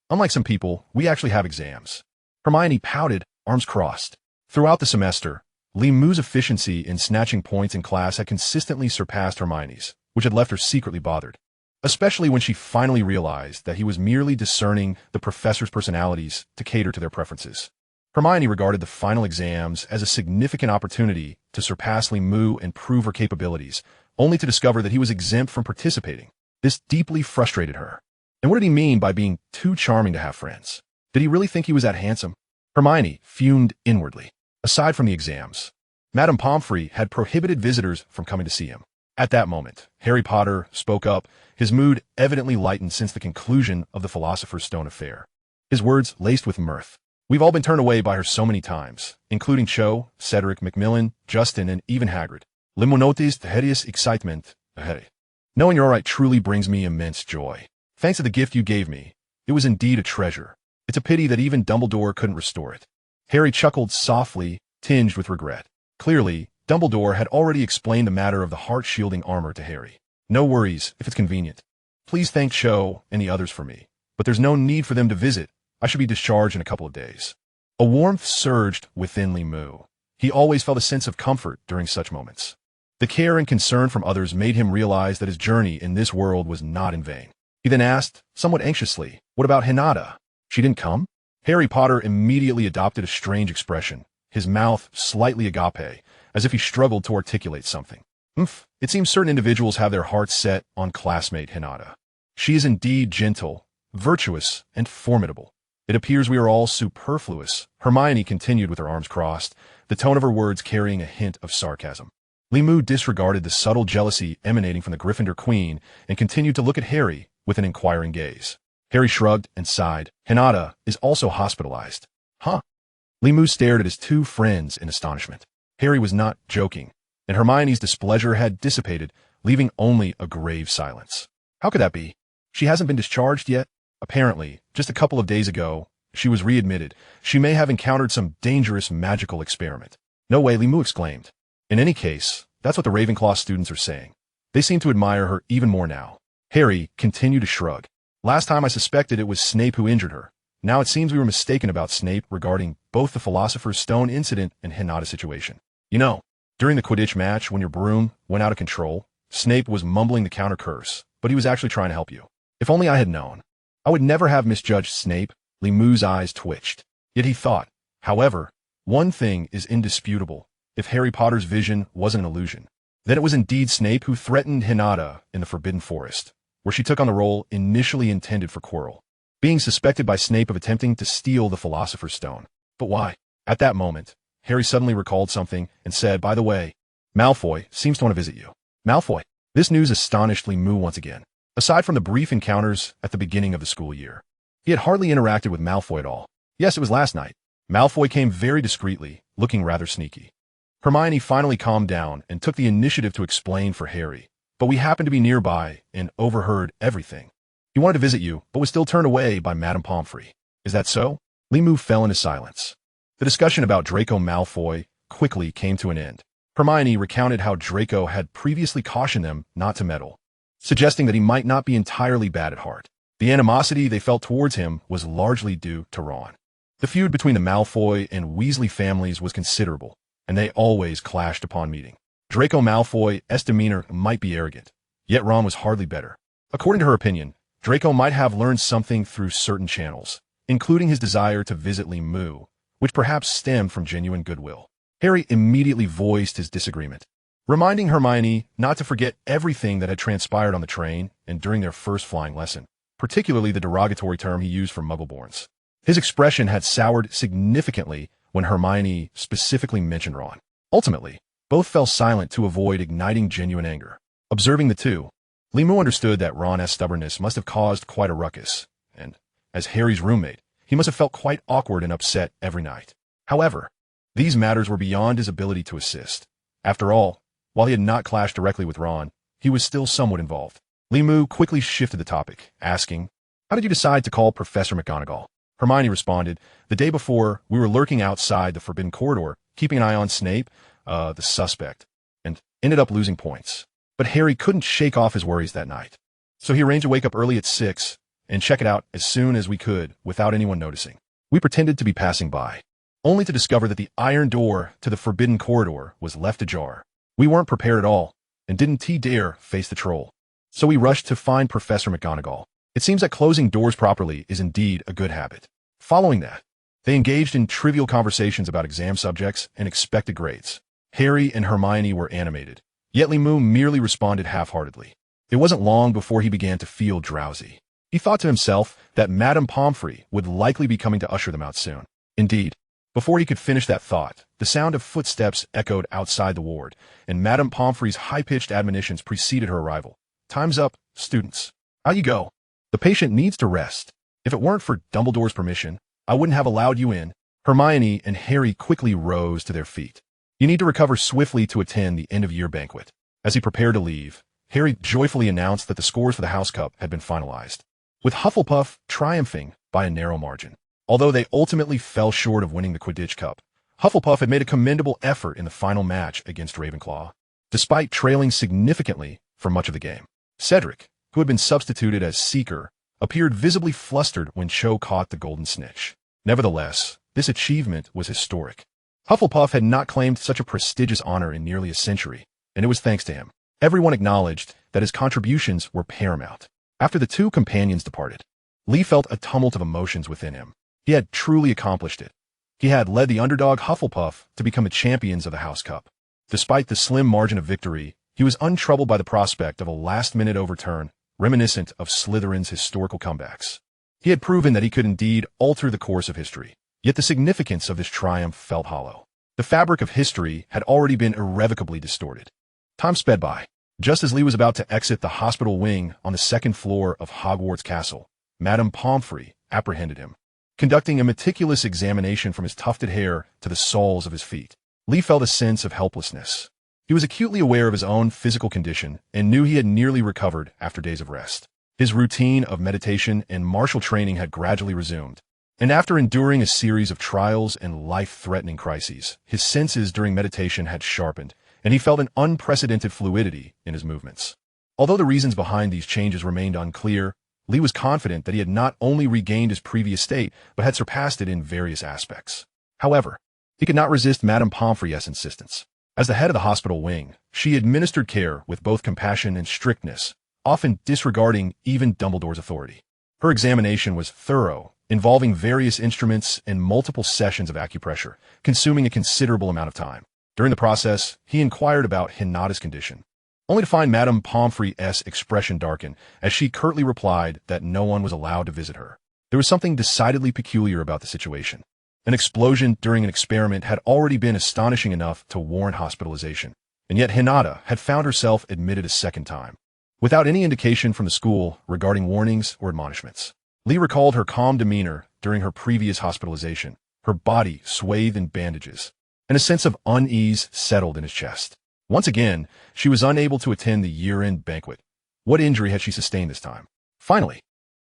Unlike some people, we actually have exams." Hermione pouted, arms crossed. Throughout the semester, Li Mu's efficiency in snatching points in class had consistently surpassed Hermione's, which had left her secretly bothered, especially when she finally realized that he was merely discerning the professors' personalities to cater to their preferences. Hermione regarded the final exams as a significant opportunity to surpass Li Mu and prove her capabilities, only to discover that he was exempt from participating. This deeply frustrated her. And what did he mean by being too charming to have friends? Did he really think he was that handsome? Hermione fumed inwardly. Aside from the exams, Madame Pomfrey had prohibited visitors from coming to see him. At that moment, Harry Potter spoke up, his mood evidently lightened since the conclusion of the Philosopher's Stone affair. His words laced with mirth. "We've all been turned away by her so many times, including Cho, Cedric, Macmillan, Justin, and even Hagrid. Le monotis de hideous excitement, ahead. Knowing you're all right truly brings me immense joy. Thanks to the gift you gave me, it was indeed a treasure. It's a pity that even Dumbledore couldn't restore it." Harry chuckled softly, tinged with regret. Clearly, Dumbledore had already explained the matter of the heart-shielding armor to Harry. "No worries, if it's convenient. Please thank Cho and the others for me, but there's no need for them to visit. I should be discharged in a couple of days." A warmth surged within Li Mu. He always felt a sense of comfort during such moments. The care and concern from others made him realize that his journey in this world was not in vain. He then asked, somewhat anxiously, "What about Hinata? She didn't come?" Harry Potter immediately adopted a strange expression, his mouth slightly agape, as if he struggled to articulate something. It seems certain individuals have their hearts set on classmate Hinata. She is indeed gentle, virtuous, and formidable. It appears we are all superfluous," Hermione continued with her arms crossed, the tone of her words carrying a hint of sarcasm. Li Mu disregarded the subtle jealousy emanating from the Gryffindor Queen and continued to look at Harry with an inquiring gaze. Harry shrugged and sighed. "Hinata is also hospitalized." "Huh?" Li Mu stared at his 2 friends in astonishment. Harry was not joking, and Hermione's displeasure had dissipated, leaving only a grave silence. "How could that be? She hasn't been discharged yet?" Apparently, just a couple of days ago, she was readmitted. She may have encountered some dangerous magical experiment. "No way," Li Mu exclaimed. "In any case, that's what the Ravenclaw students are saying. They seem to admire her even more now." Harry continued to shrug. "Last time I suspected it was Snape who injured her. Now it seems we were mistaken about Snape regarding both the Philosopher's Stone incident and Hinata's situation. You know, during the Quidditch match when your broom went out of control, Snape was mumbling the counter curse, but he was actually trying to help you. If only I had known. I would never have misjudged Snape." Li Mu's eyes twitched. Yet he thought, however, one thing is indisputable. If Harry Potter's vision wasn't an illusion, then it was indeed Snape who threatened Hinata in the Forbidden Forest, where she took on the role initially intended for Quirrell, being suspected by Snape of attempting to steal the Philosopher's Stone. But why? At that moment, Harry suddenly recalled something and said, "By the way, Malfoy seems to want to visit you." Malfoy? This news astonished Li Mu once again. Aside from the brief encounters at the beginning of the school year, he had hardly interacted with Malfoy at all. Yes, it was last night. Malfoy came very discreetly, looking rather sneaky. Hermione finally calmed down and took the initiative to explain for Harry. "But we happened to be nearby and overheard everything. He wanted to visit you, but was still turned away by Madame Pomfrey. Is that so?" Li Mu fell into silence. The discussion about Draco Malfoy quickly came to an end. Hermione recounted how Draco had previously cautioned them not to meddle, suggesting that he might not be entirely bad at heart. The animosity they felt towards him was largely due to Ron. The feud between the Malfoy and Weasley families was considerable, and they always clashed upon meeting. Draco Malfoy's demeanor might be arrogant, yet Ron was hardly better. According to her opinion, Draco might have learned something through certain channels, including his desire to visit Limu, which perhaps stemmed from genuine goodwill. Harry immediately voiced his disagreement, reminding Hermione not to forget everything that had transpired on the train and during their first flying lesson, particularly the derogatory term he used for Muggleborns. His expression had soured significantly when Hermione specifically mentioned Ron. Ultimately, both fell silent to avoid igniting genuine anger. Observing the two, Limu understood that Ron's stubbornness must have caused quite a ruckus, and, as Harry's roommate, he must have felt quite awkward and upset every night. However, these matters were beyond his ability to assist. After all, while he had not clashed directly with Ron, he was still somewhat involved. Limu quickly shifted the topic, asking, "How did you decide to call Professor McGonagall?" Hermione responded, "The day before, we were lurking outside the Forbidden Corridor, keeping an eye on Snape, the suspect, and ended up losing points. But Harry couldn't shake off his worries that night. So he arranged to wake up early at 6 and check it out as soon as we could without anyone noticing. We pretended to be passing by, only to discover that the iron door to the Forbidden Corridor was left ajar. We weren't prepared at all, and didn't dare face the troll. So we rushed to find Professor McGonagall. It seems that closing doors properly is indeed a good habit." Following that, they engaged in trivial conversations about exam subjects and expected grades. Harry and Hermione were animated, yet Limu merely responded half-heartedly. It wasn't long before he began to feel drowsy. He thought to himself that Madame Pomfrey would likely be coming to usher them out soon. Indeed, before he could finish that thought, the sound of footsteps echoed outside the ward, and Madame Pomfrey's high-pitched admonitions preceded her arrival. "Time's up, students. Out you go. The patient needs to rest. If it weren't for Dumbledore's permission, I wouldn't have allowed you in." Hermione and Harry quickly rose to their feet. "You need to recover swiftly to attend the end-of-year banquet." As he prepared to leave, Harry joyfully announced that the scores for the House Cup had been finalized, with Hufflepuff triumphing by a narrow margin. Although they ultimately fell short of winning the Quidditch Cup, Hufflepuff had made a commendable effort in the final match against Ravenclaw, despite trailing significantly for much of the game. Cedric, who had been substituted as Seeker, appeared visibly flustered when Cho caught the golden snitch. Nevertheless, this achievement was historic. Hufflepuff had not claimed such a prestigious honor in nearly a century, and it was thanks to him. Everyone acknowledged that his contributions were paramount. After the two companions departed, Lee felt a tumult of emotions within him. He had truly accomplished it. He had led the underdog Hufflepuff to become the champions of the House Cup. Despite the slim margin of victory, he was untroubled by the prospect of a last-minute overturn, reminiscent of Slytherin's historical comebacks. He had proven that he could indeed alter the course of history, yet the significance of this triumph felt hollow. The fabric of history had already been irrevocably distorted. Time sped by. Just as Lee was about to exit the hospital wing on the second floor of Hogwarts Castle, Madame Pomfrey apprehended him. Conducting a meticulous examination from his tufted hair to the soles of his feet, Lee felt a sense of helplessness. He was acutely aware of his own physical condition and knew he had nearly recovered after days of rest. His routine of meditation and martial training had gradually resumed, and after enduring a series of trials and life-threatening crises, his senses during meditation had sharpened, and he felt an unprecedented fluidity in his movements. Although the reasons behind these changes remained unclear, Lee was confident that he had not only regained his previous state, but had surpassed it in various aspects. However, he could not resist Madame Pomfrey's insistence. As the head of the hospital wing, she administered care with both compassion and strictness, often disregarding even Dumbledore's authority. Her examination was thorough, involving various instruments and multiple sessions of acupressure, consuming a considerable amount of time. During the process, he inquired about Hinata's condition, only to find Madame Pomfrey's expression darken as she curtly replied that no one was allowed to visit her. There was something decidedly peculiar about the situation. An explosion during an experiment had already been astonishing enough to warrant hospitalization, and yet Hinata had found herself admitted a second time, without any indication from the school regarding warnings or admonishments. Lee recalled her calm demeanor during her previous hospitalization, her body swathed in bandages, and a sense of unease settled in his chest. Once again, she was unable to attend the year-end banquet. What injury had she sustained this time? Finally,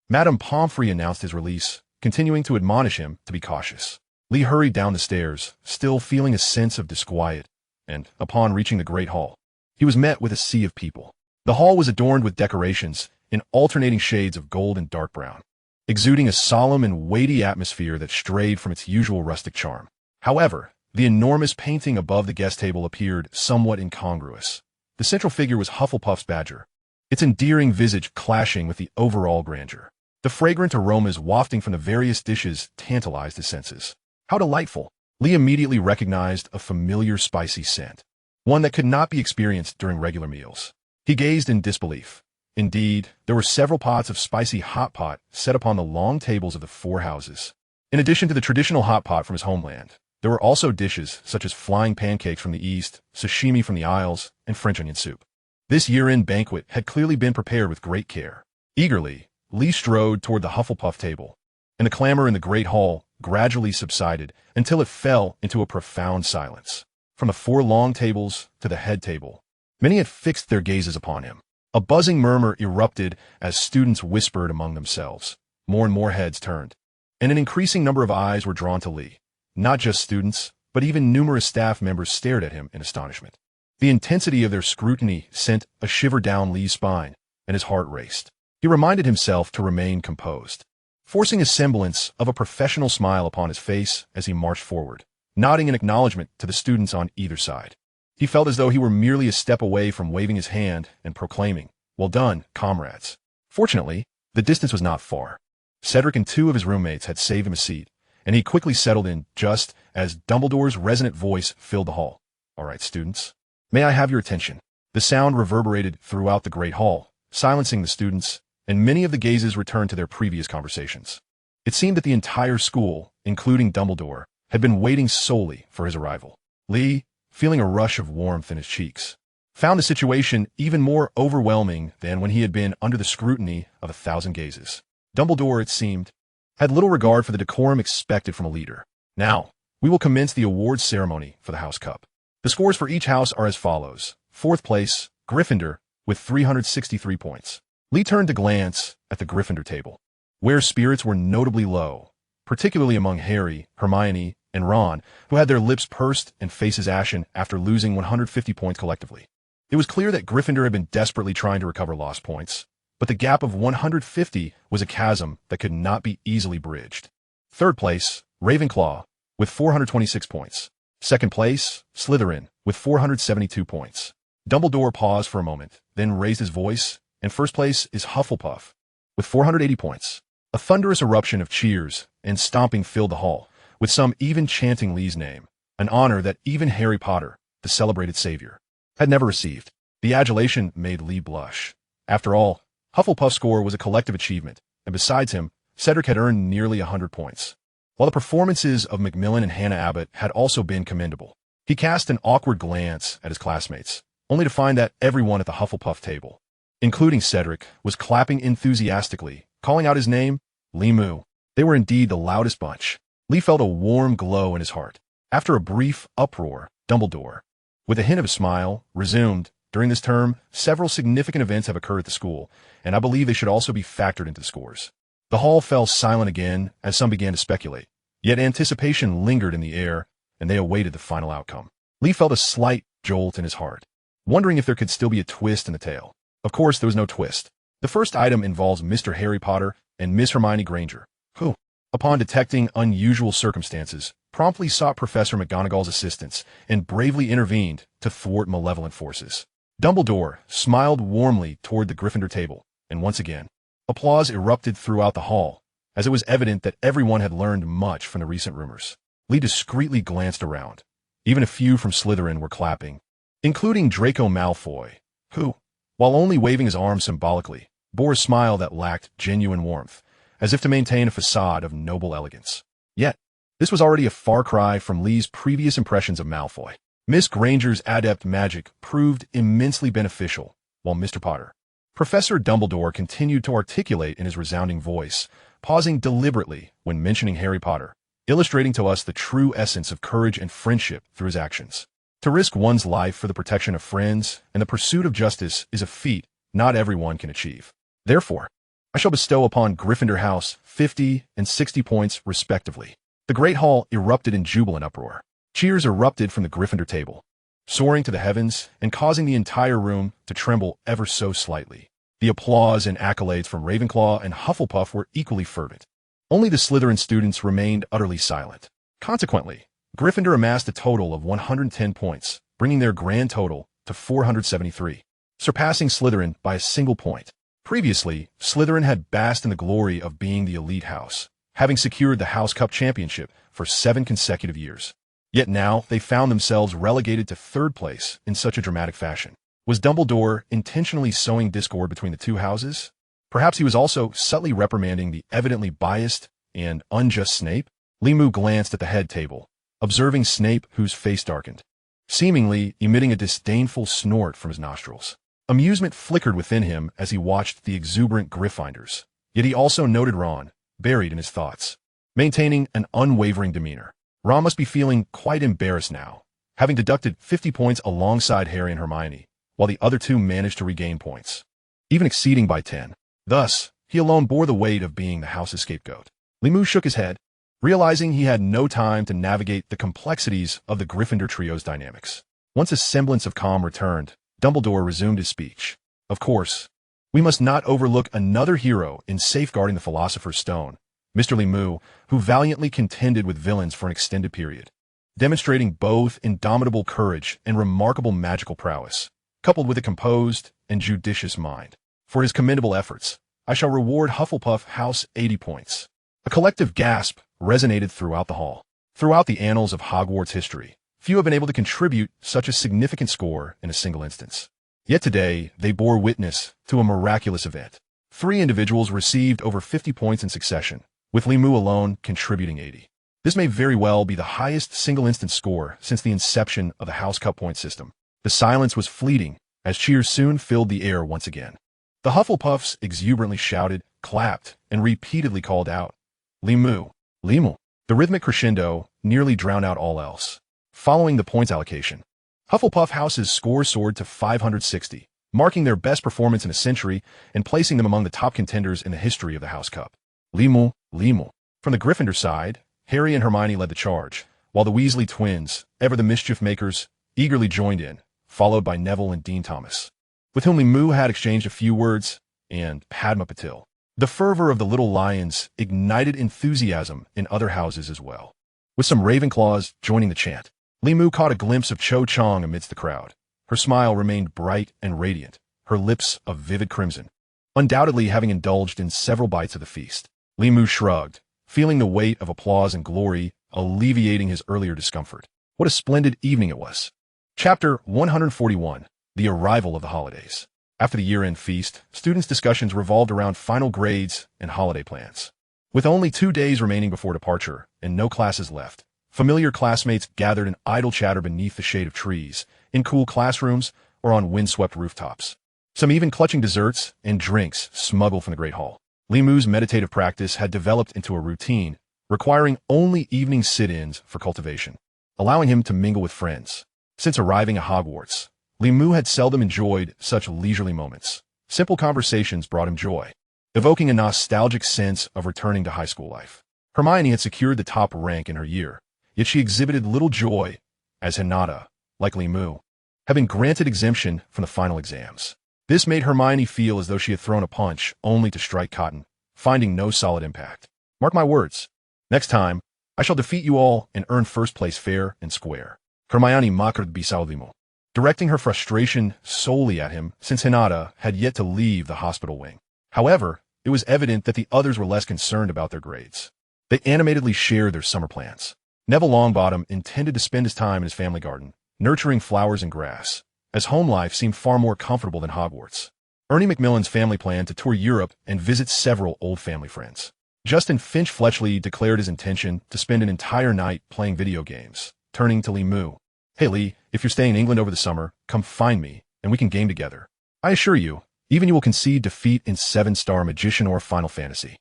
Madame Pomfrey announced his release, continuing to admonish him to be cautious. Lee hurried down the stairs, still feeling a sense of disquiet, and, upon reaching the Great Hall, he was met with a sea of people. The hall was adorned with decorations in alternating shades of gold and dark brown. exuding a solemn and weighty atmosphere that strayed from its usual rustic charm. However, the enormous painting above the guest table appeared somewhat incongruous. The central figure was Hufflepuff's badger, its endearing visage clashing with the overall grandeur. The fragrant aromas wafting from the various dishes tantalized his senses. How delightful! Lee immediately recognized a familiar spicy scent, one that could not be experienced during regular meals. He gazed in disbelief. Indeed, there were several pots of spicy hot pot set upon the long tables of the four houses. In addition to the traditional hot pot from his homeland, there were also dishes such as flying pancakes from the east, sashimi from the Isles, and French onion soup. This year-end banquet had clearly been prepared with great care. Eagerly, Lee strode toward the Hufflepuff table, and the clamor in the great hall gradually subsided until it fell into a profound silence. From the four long tables to the head table, many had fixed their gazes upon him. A buzzing murmur erupted as students whispered among themselves. More and more heads turned, and an increasing number of eyes were drawn to Lee. Not just students, but even numerous staff members stared at him in astonishment. The intensity of their scrutiny sent a shiver down Lee's spine, and his heart raced. He reminded himself to remain composed, forcing a semblance of a professional smile upon his face as he marched forward, nodding in acknowledgement to the students on either side. He felt as though he were merely a step away from waving his hand and proclaiming, "Well done, comrades." Fortunately, the distance was not far. Cedric and two of his roommates had saved him a seat, and he quickly settled in just as Dumbledore's resonant voice filled the hall. "All right, students, may I have your attention?" The sound reverberated throughout the great hall, silencing the students, and many of the gazes returned to their previous conversations. It seemed that the entire school, including Dumbledore, had been waiting solely for his arrival. Lee, feeling a rush of warmth in his cheeks, found the situation even more overwhelming than when he had been under the scrutiny of 1,000 gazes. Dumbledore, it seemed, had little regard for the decorum expected from a leader. "Now, we will commence the awards ceremony for the House Cup. The scores for each house are as follows. 4th place, Gryffindor, with 363 points. Lee turned to glance at the Gryffindor table, where spirits were notably low, particularly among Harry, Hermione, and Ron, who had their lips pursed and faces ashen after losing 150 points collectively. It was clear that Gryffindor had been desperately trying to recover lost points, but the gap of 150 was a chasm that could not be easily bridged. 3rd place, Ravenclaw, with 426 points. 2nd place, Slytherin, with 472 points. Dumbledore paused for a moment, then raised his voice, and 1st place is Hufflepuff, with 480 points. A thunderous eruption of cheers and stomping filled the hall, with some even chanting Lee's name, an honor that even Harry Potter, the celebrated savior, had never received. The adulation made Lee blush. After all, Hufflepuff's score was a collective achievement, and besides him, Cedric had earned nearly 100 points. While the performances of Macmillan and Hannah Abbott had also been commendable, he cast an awkward glance at his classmates, only to find that everyone at the Hufflepuff table, including Cedric, was clapping enthusiastically, calling out his name, Lee Moo. They were indeed the loudest bunch. Lee felt a warm glow in his heart. After a brief uproar, Dumbledore, with a hint of a smile, resumed, "During this term, several significant events have occurred at the school, and I believe they should also be factored into the scores." The hall fell silent again as some began to speculate, yet anticipation lingered in the air, and they awaited the final outcome. Lee felt a slight jolt in his heart, wondering if there could still be a twist in the tale. Of course, there was no twist. The first item involves Mr. Harry Potter and Miss Hermione Granger, who, upon detecting unusual circumstances, promptly sought Professor McGonagall's assistance and bravely intervened to thwart malevolent forces. Dumbledore smiled warmly toward the Gryffindor table, and once again, applause erupted throughout the hall, as it was evident that everyone had learned much from the recent rumors. Lee discreetly glanced around. Even a few from Slytherin were clapping, including Draco Malfoy, who, while only waving his arm symbolically, bore a smile that lacked genuine warmth, as if to maintain a facade of noble elegance. Yet, this was already a far cry from Lee's previous impressions of Malfoy. Miss Granger's adept magic proved immensely beneficial, while Mr. Potter, Professor Dumbledore, continued to articulate in his resounding voice, pausing deliberately when mentioning Harry Potter, illustrating to us the true essence of courage and friendship through his actions. To risk one's life for the protection of friends and the pursuit of justice is a feat not everyone can achieve. Therefore, I shall bestow upon Gryffindor House 50 and 60 points respectively. The great hall erupted in jubilant uproar. Cheers erupted from the Gryffindor table, soaring to the heavens and causing the entire room to tremble ever so slightly. The applause and accolades from Ravenclaw and Hufflepuff were equally fervent. Only the Slytherin students remained utterly silent. Consequently, Gryffindor amassed a total of 110 points, bringing their grand total to 473, surpassing Slytherin by a single point. Previously, Slytherin had basked in the glory of being the elite house, having secured the House Cup championship for 7 consecutive years. Yet now they found themselves relegated to 3rd place in such a dramatic fashion. Was Dumbledore intentionally sowing discord between the two houses? Perhaps he was also subtly reprimanding the evidently biased and unjust Snape? Limu glanced at the head table, observing Snape, whose face darkened, seemingly emitting a disdainful snort from his nostrils. Amusement flickered within him as he watched the exuberant Gryffindors, yet he also noted Ron, buried in his thoughts, maintaining an unwavering demeanor. Ron must be feeling quite embarrassed now, having deducted 50 points alongside Harry and Hermione, while the other two managed to regain points, even exceeding by 10. Thus, he alone bore the weight of being the house's scapegoat. Limu shook his head, realizing he had no time to navigate the complexities of the Gryffindor trio's dynamics. Once a semblance of calm returned, Dumbledore resumed his speech. Of course, we must not overlook another hero in safeguarding the Philosopher's Stone, Mr. Limu, who valiantly contended with villains for an extended period, demonstrating both indomitable courage and remarkable magical prowess, coupled with a composed and judicious mind. For his commendable efforts, I shall reward Hufflepuff House 80 points. A collective gasp resonated throughout the hall. Throughout the annals of Hogwarts history, few have been able to contribute such a significant score in a single instance. Yet today, they bore witness to a miraculous event. 3 individuals received over 50 points in succession, with Limu alone contributing 80. This may very well be the highest single-instance score since the inception of the House Cup point system. The silence was fleeting, as cheers soon filled the air once again. The Hufflepuffs exuberantly shouted, clapped, and repeatedly called out, Limu, Limu. The rhythmic crescendo nearly drowned out all else. Following the points allocation, Hufflepuff House's score soared to 560, marking their best performance in a century and placing them among the top contenders in the history of the House Cup. Limu, Limu. From the Gryffindor side, Harry and Hermione led the charge, while the Weasley twins, ever the mischief makers, eagerly joined in, followed by Neville and Dean Thomas, with whom Limu had exchanged a few words, and Padma Patil. The fervor of the little lions ignited enthusiasm in other houses as well, with some Ravenclaws joining the chant. Limu caught a glimpse of Cho Chang amidst the crowd. Her smile remained bright and radiant, her lips of vivid crimson, undoubtedly having indulged in several bites of the feast. Limu shrugged, feeling the weight of applause and glory alleviating his earlier discomfort. What a splendid evening it was. Chapter 141, The Arrival of the Holidays. After the year-end feast, students' discussions revolved around final grades and holiday plans. With only 2 days remaining before departure and no classes left, familiar classmates gathered in idle chatter beneath the shade of trees, in cool classrooms, or on windswept rooftops. Some even clutching desserts and drinks smuggled from the Great Hall. Limu's meditative practice had developed into a routine, requiring only evening sit-ins for cultivation, allowing him to mingle with friends. Since arriving at Hogwarts, Limu had seldom enjoyed such leisurely moments. Simple conversations brought him joy, evoking a nostalgic sense of returning to high school life. Hermione had secured the top rank in her year, yet she exhibited little joy, as Hinata, like Limu, had been granted exemption from the final exams. This made Hermione feel as though she had thrown a punch only to strike cotton, finding no solid impact. Mark my words. Next time, I shall defeat you all and earn first place fair and square. Hermione mocked Limu, directing her frustration solely at him since Hinata had yet to leave the hospital wing. However, it was evident that the others were less concerned about their grades. They animatedly shared their summer plans. Neville Longbottom intended to spend his time in his family garden, nurturing flowers and grass, as home life seemed far more comfortable than Hogwarts. Ernie Macmillan's family planned to tour Europe and visit several old family friends. Justin Finch-Fletchley declared his intention to spend an entire night playing video games, turning to Limu. Hey Lee, if you're staying in England over the summer, come find me, and we can game together. I assure you, even you will concede defeat in 7-star Magician or Final Fantasy.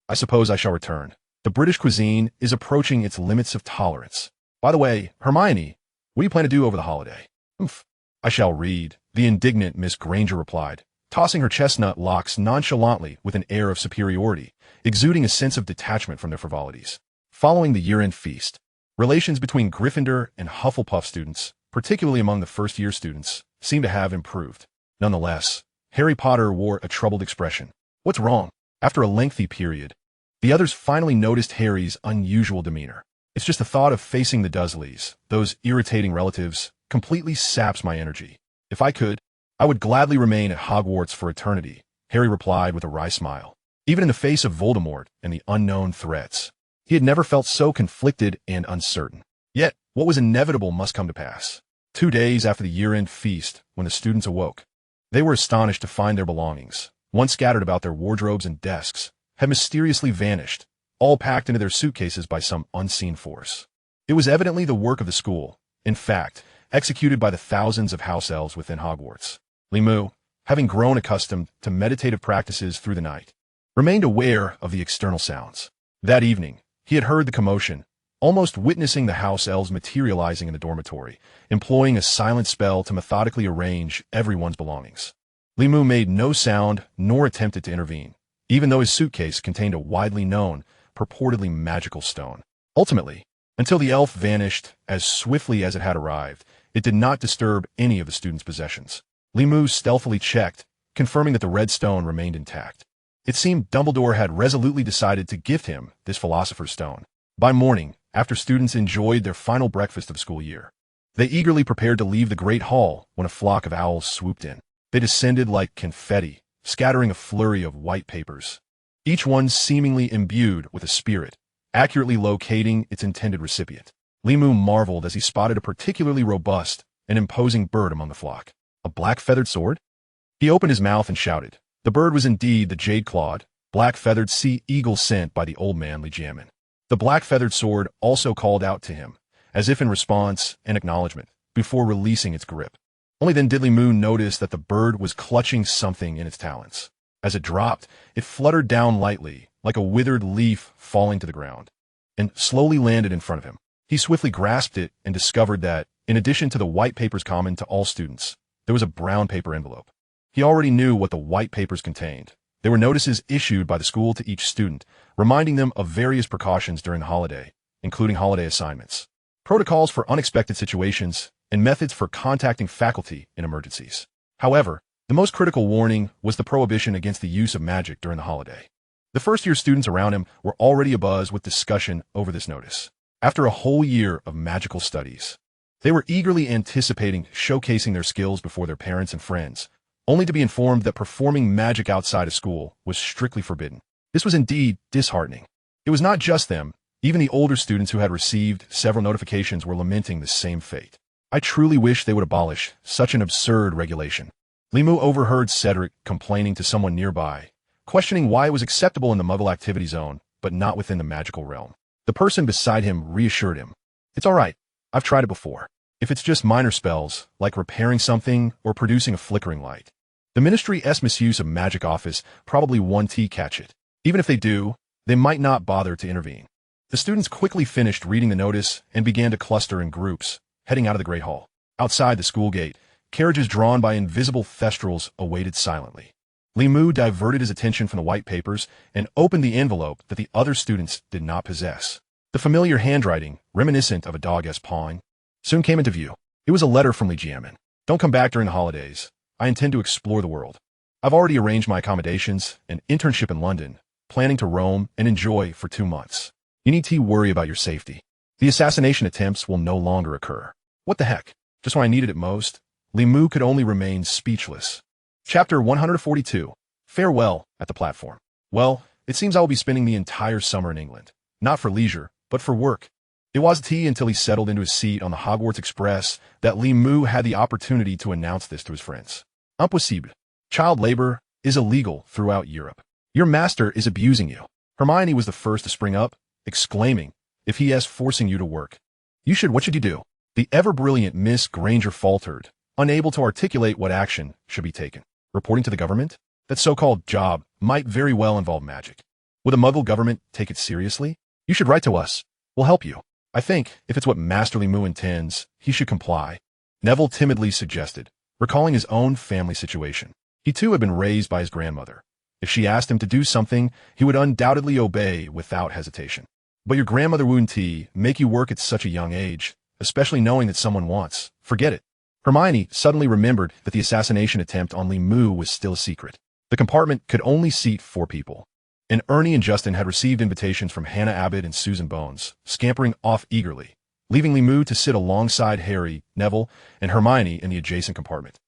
I suppose I shall return. The British cuisine is approaching its limits of tolerance. By the way, Hermione, what do you plan to do over the holiday? Oomph. I shall read, the indignant Miss Granger replied, tossing her chestnut locks nonchalantly with an air of superiority, exuding a sense of detachment from their frivolities. Following the year-end feast, relations between Gryffindor and Hufflepuff students, particularly among the first-year students, seemed to have improved. Nonetheless, Harry Potter wore a troubled expression. What's wrong? After a lengthy period, the others finally noticed Harry's unusual demeanor. It's just the thought of facing the Dursleys, those irritating relatives, completely saps my energy. If I could, I would gladly remain at Hogwarts for eternity, Harry replied with a wry smile. Even in the face of Voldemort and the unknown threats, he had never felt so conflicted and uncertain. Yet, what was inevitable must come to pass. 2 days after the year-end feast, when the students awoke, they were astonished to find their belongings, once scattered about their wardrobes and desks, had mysteriously vanished, all packed into their suitcases by some unseen force. It was evidently the work of the school, in fact, executed by the thousands of house elves within Hogwarts. Limu, having grown accustomed to meditative practices through the night, remained aware of the external sounds. That evening, he had heard the commotion, almost witnessing the house elves materializing in the dormitory, employing a silent spell to methodically arrange everyone's belongings. Limu made no sound nor attempted to intervene, even though his suitcase contained a widely known, purportedly magical stone. Ultimately, until the elf vanished as swiftly as it had arrived, it did not disturb any of the students' possessions. Limu stealthily checked, confirming that the red stone remained intact. It seemed Dumbledore had resolutely decided to gift him this philosopher's stone. By morning, after students enjoyed their final breakfast of the school year, they eagerly prepared to leave the Great Hall when a flock of owls swooped in. They descended like confetti, scattering a flurry of white papers, each one seemingly imbued with a spirit, accurately locating its intended recipient. Limu marveled as he spotted a particularly robust and imposing bird among the flock. A black-feathered sword? He opened his mouth and shouted. The bird was indeed the jade-clawed, black-feathered sea eagle sent by the old man Dramione. The black-feathered sword also called out to him, as if in response and acknowledgement, before releasing its grip. Only then did Limu notice that the bird was clutching something in its talons. As it dropped, it fluttered down lightly, like a withered leaf falling to the ground, and slowly landed in front of him. He swiftly grasped it and discovered that, in addition to the white papers common to all students, there was a brown paper envelope. He already knew what the white papers contained. They were notices issued by the school to each student, reminding them of various precautions during the holiday, including holiday assignments, protocols for unexpected situations, and methods for contacting faculty in emergencies. However, the most critical warning was the prohibition against the use of magic during the holiday. The first-year students around him were already abuzz with discussion over this notice. After a whole year of magical studies, they were eagerly anticipating showcasing their skills before their parents and friends, only to be informed that performing magic outside of school was strictly forbidden. This was indeed disheartening. It was not just them. Even the older students who had received several notifications were lamenting the same fate. I truly wish they would abolish such an absurd regulation. Limu overheard Cedric complaining to someone nearby, questioning why it was acceptable in the Muggle activity zone, but not within the magical realm. The person beside him reassured him. It's all right. I've tried it before. If it's just minor spells, like repairing something or producing a flickering light, the Ministry's misuse of magic office probably won't catch it. Even if they do, they might not bother to intervene. The students quickly finished reading the notice and began to cluster in groups, heading out of the Great Hall. Outside the school gate, carriages drawn by invisible thestrals awaited silently. Limu diverted his attention from the white papers and opened the envelope that the other students did not possess. The familiar handwriting, reminiscent of a dog's pawing, soon came into view. It was a letter from Dramione. Don't come back during the holidays. I intend to explore the world. I've already arranged my accommodations, an internship in London, planning to roam and enjoy for 2 months. You need to worry about your safety. The assassination attempts will no longer occur. What the heck? Just when I needed it most, Limu could only remain speechless. Chapter 142. Farewell at the platform. Well, it seems I will be spending the entire summer in England. Not for leisure, but for work. It was until he settled into his seat on the Hogwarts Express that Limu had the opportunity to announce this to his friends. Impossible. Child labor is illegal throughout Europe. Your master is abusing you. Hermione was the first to spring up, exclaiming, if he is forcing you to work, what should you do? The ever-brilliant Miss Granger faltered, unable to articulate what action should be taken. Reporting to the government? That so-called job might very well involve magic. Would the Muggle government take it seriously? You should write to us. We'll help you. I think, if it's what Master Limu intends, he should comply. Neville timidly suggested, recalling his own family situation. He too had been raised by his grandmother. If she asked him to do something, he would undoubtedly obey without hesitation. But your grandmother wouldn't make you work at such a young age, especially knowing that someone wants. Forget it. Hermione suddenly remembered that the assassination attempt on Lee was still a secret. The compartment could only seat 4 people. And Ernie and Justin had received invitations from Hannah Abbott and Susan Bones, scampering off eagerly, leaving Lee to sit alongside Harry, Neville, and Hermione in the adjacent compartment.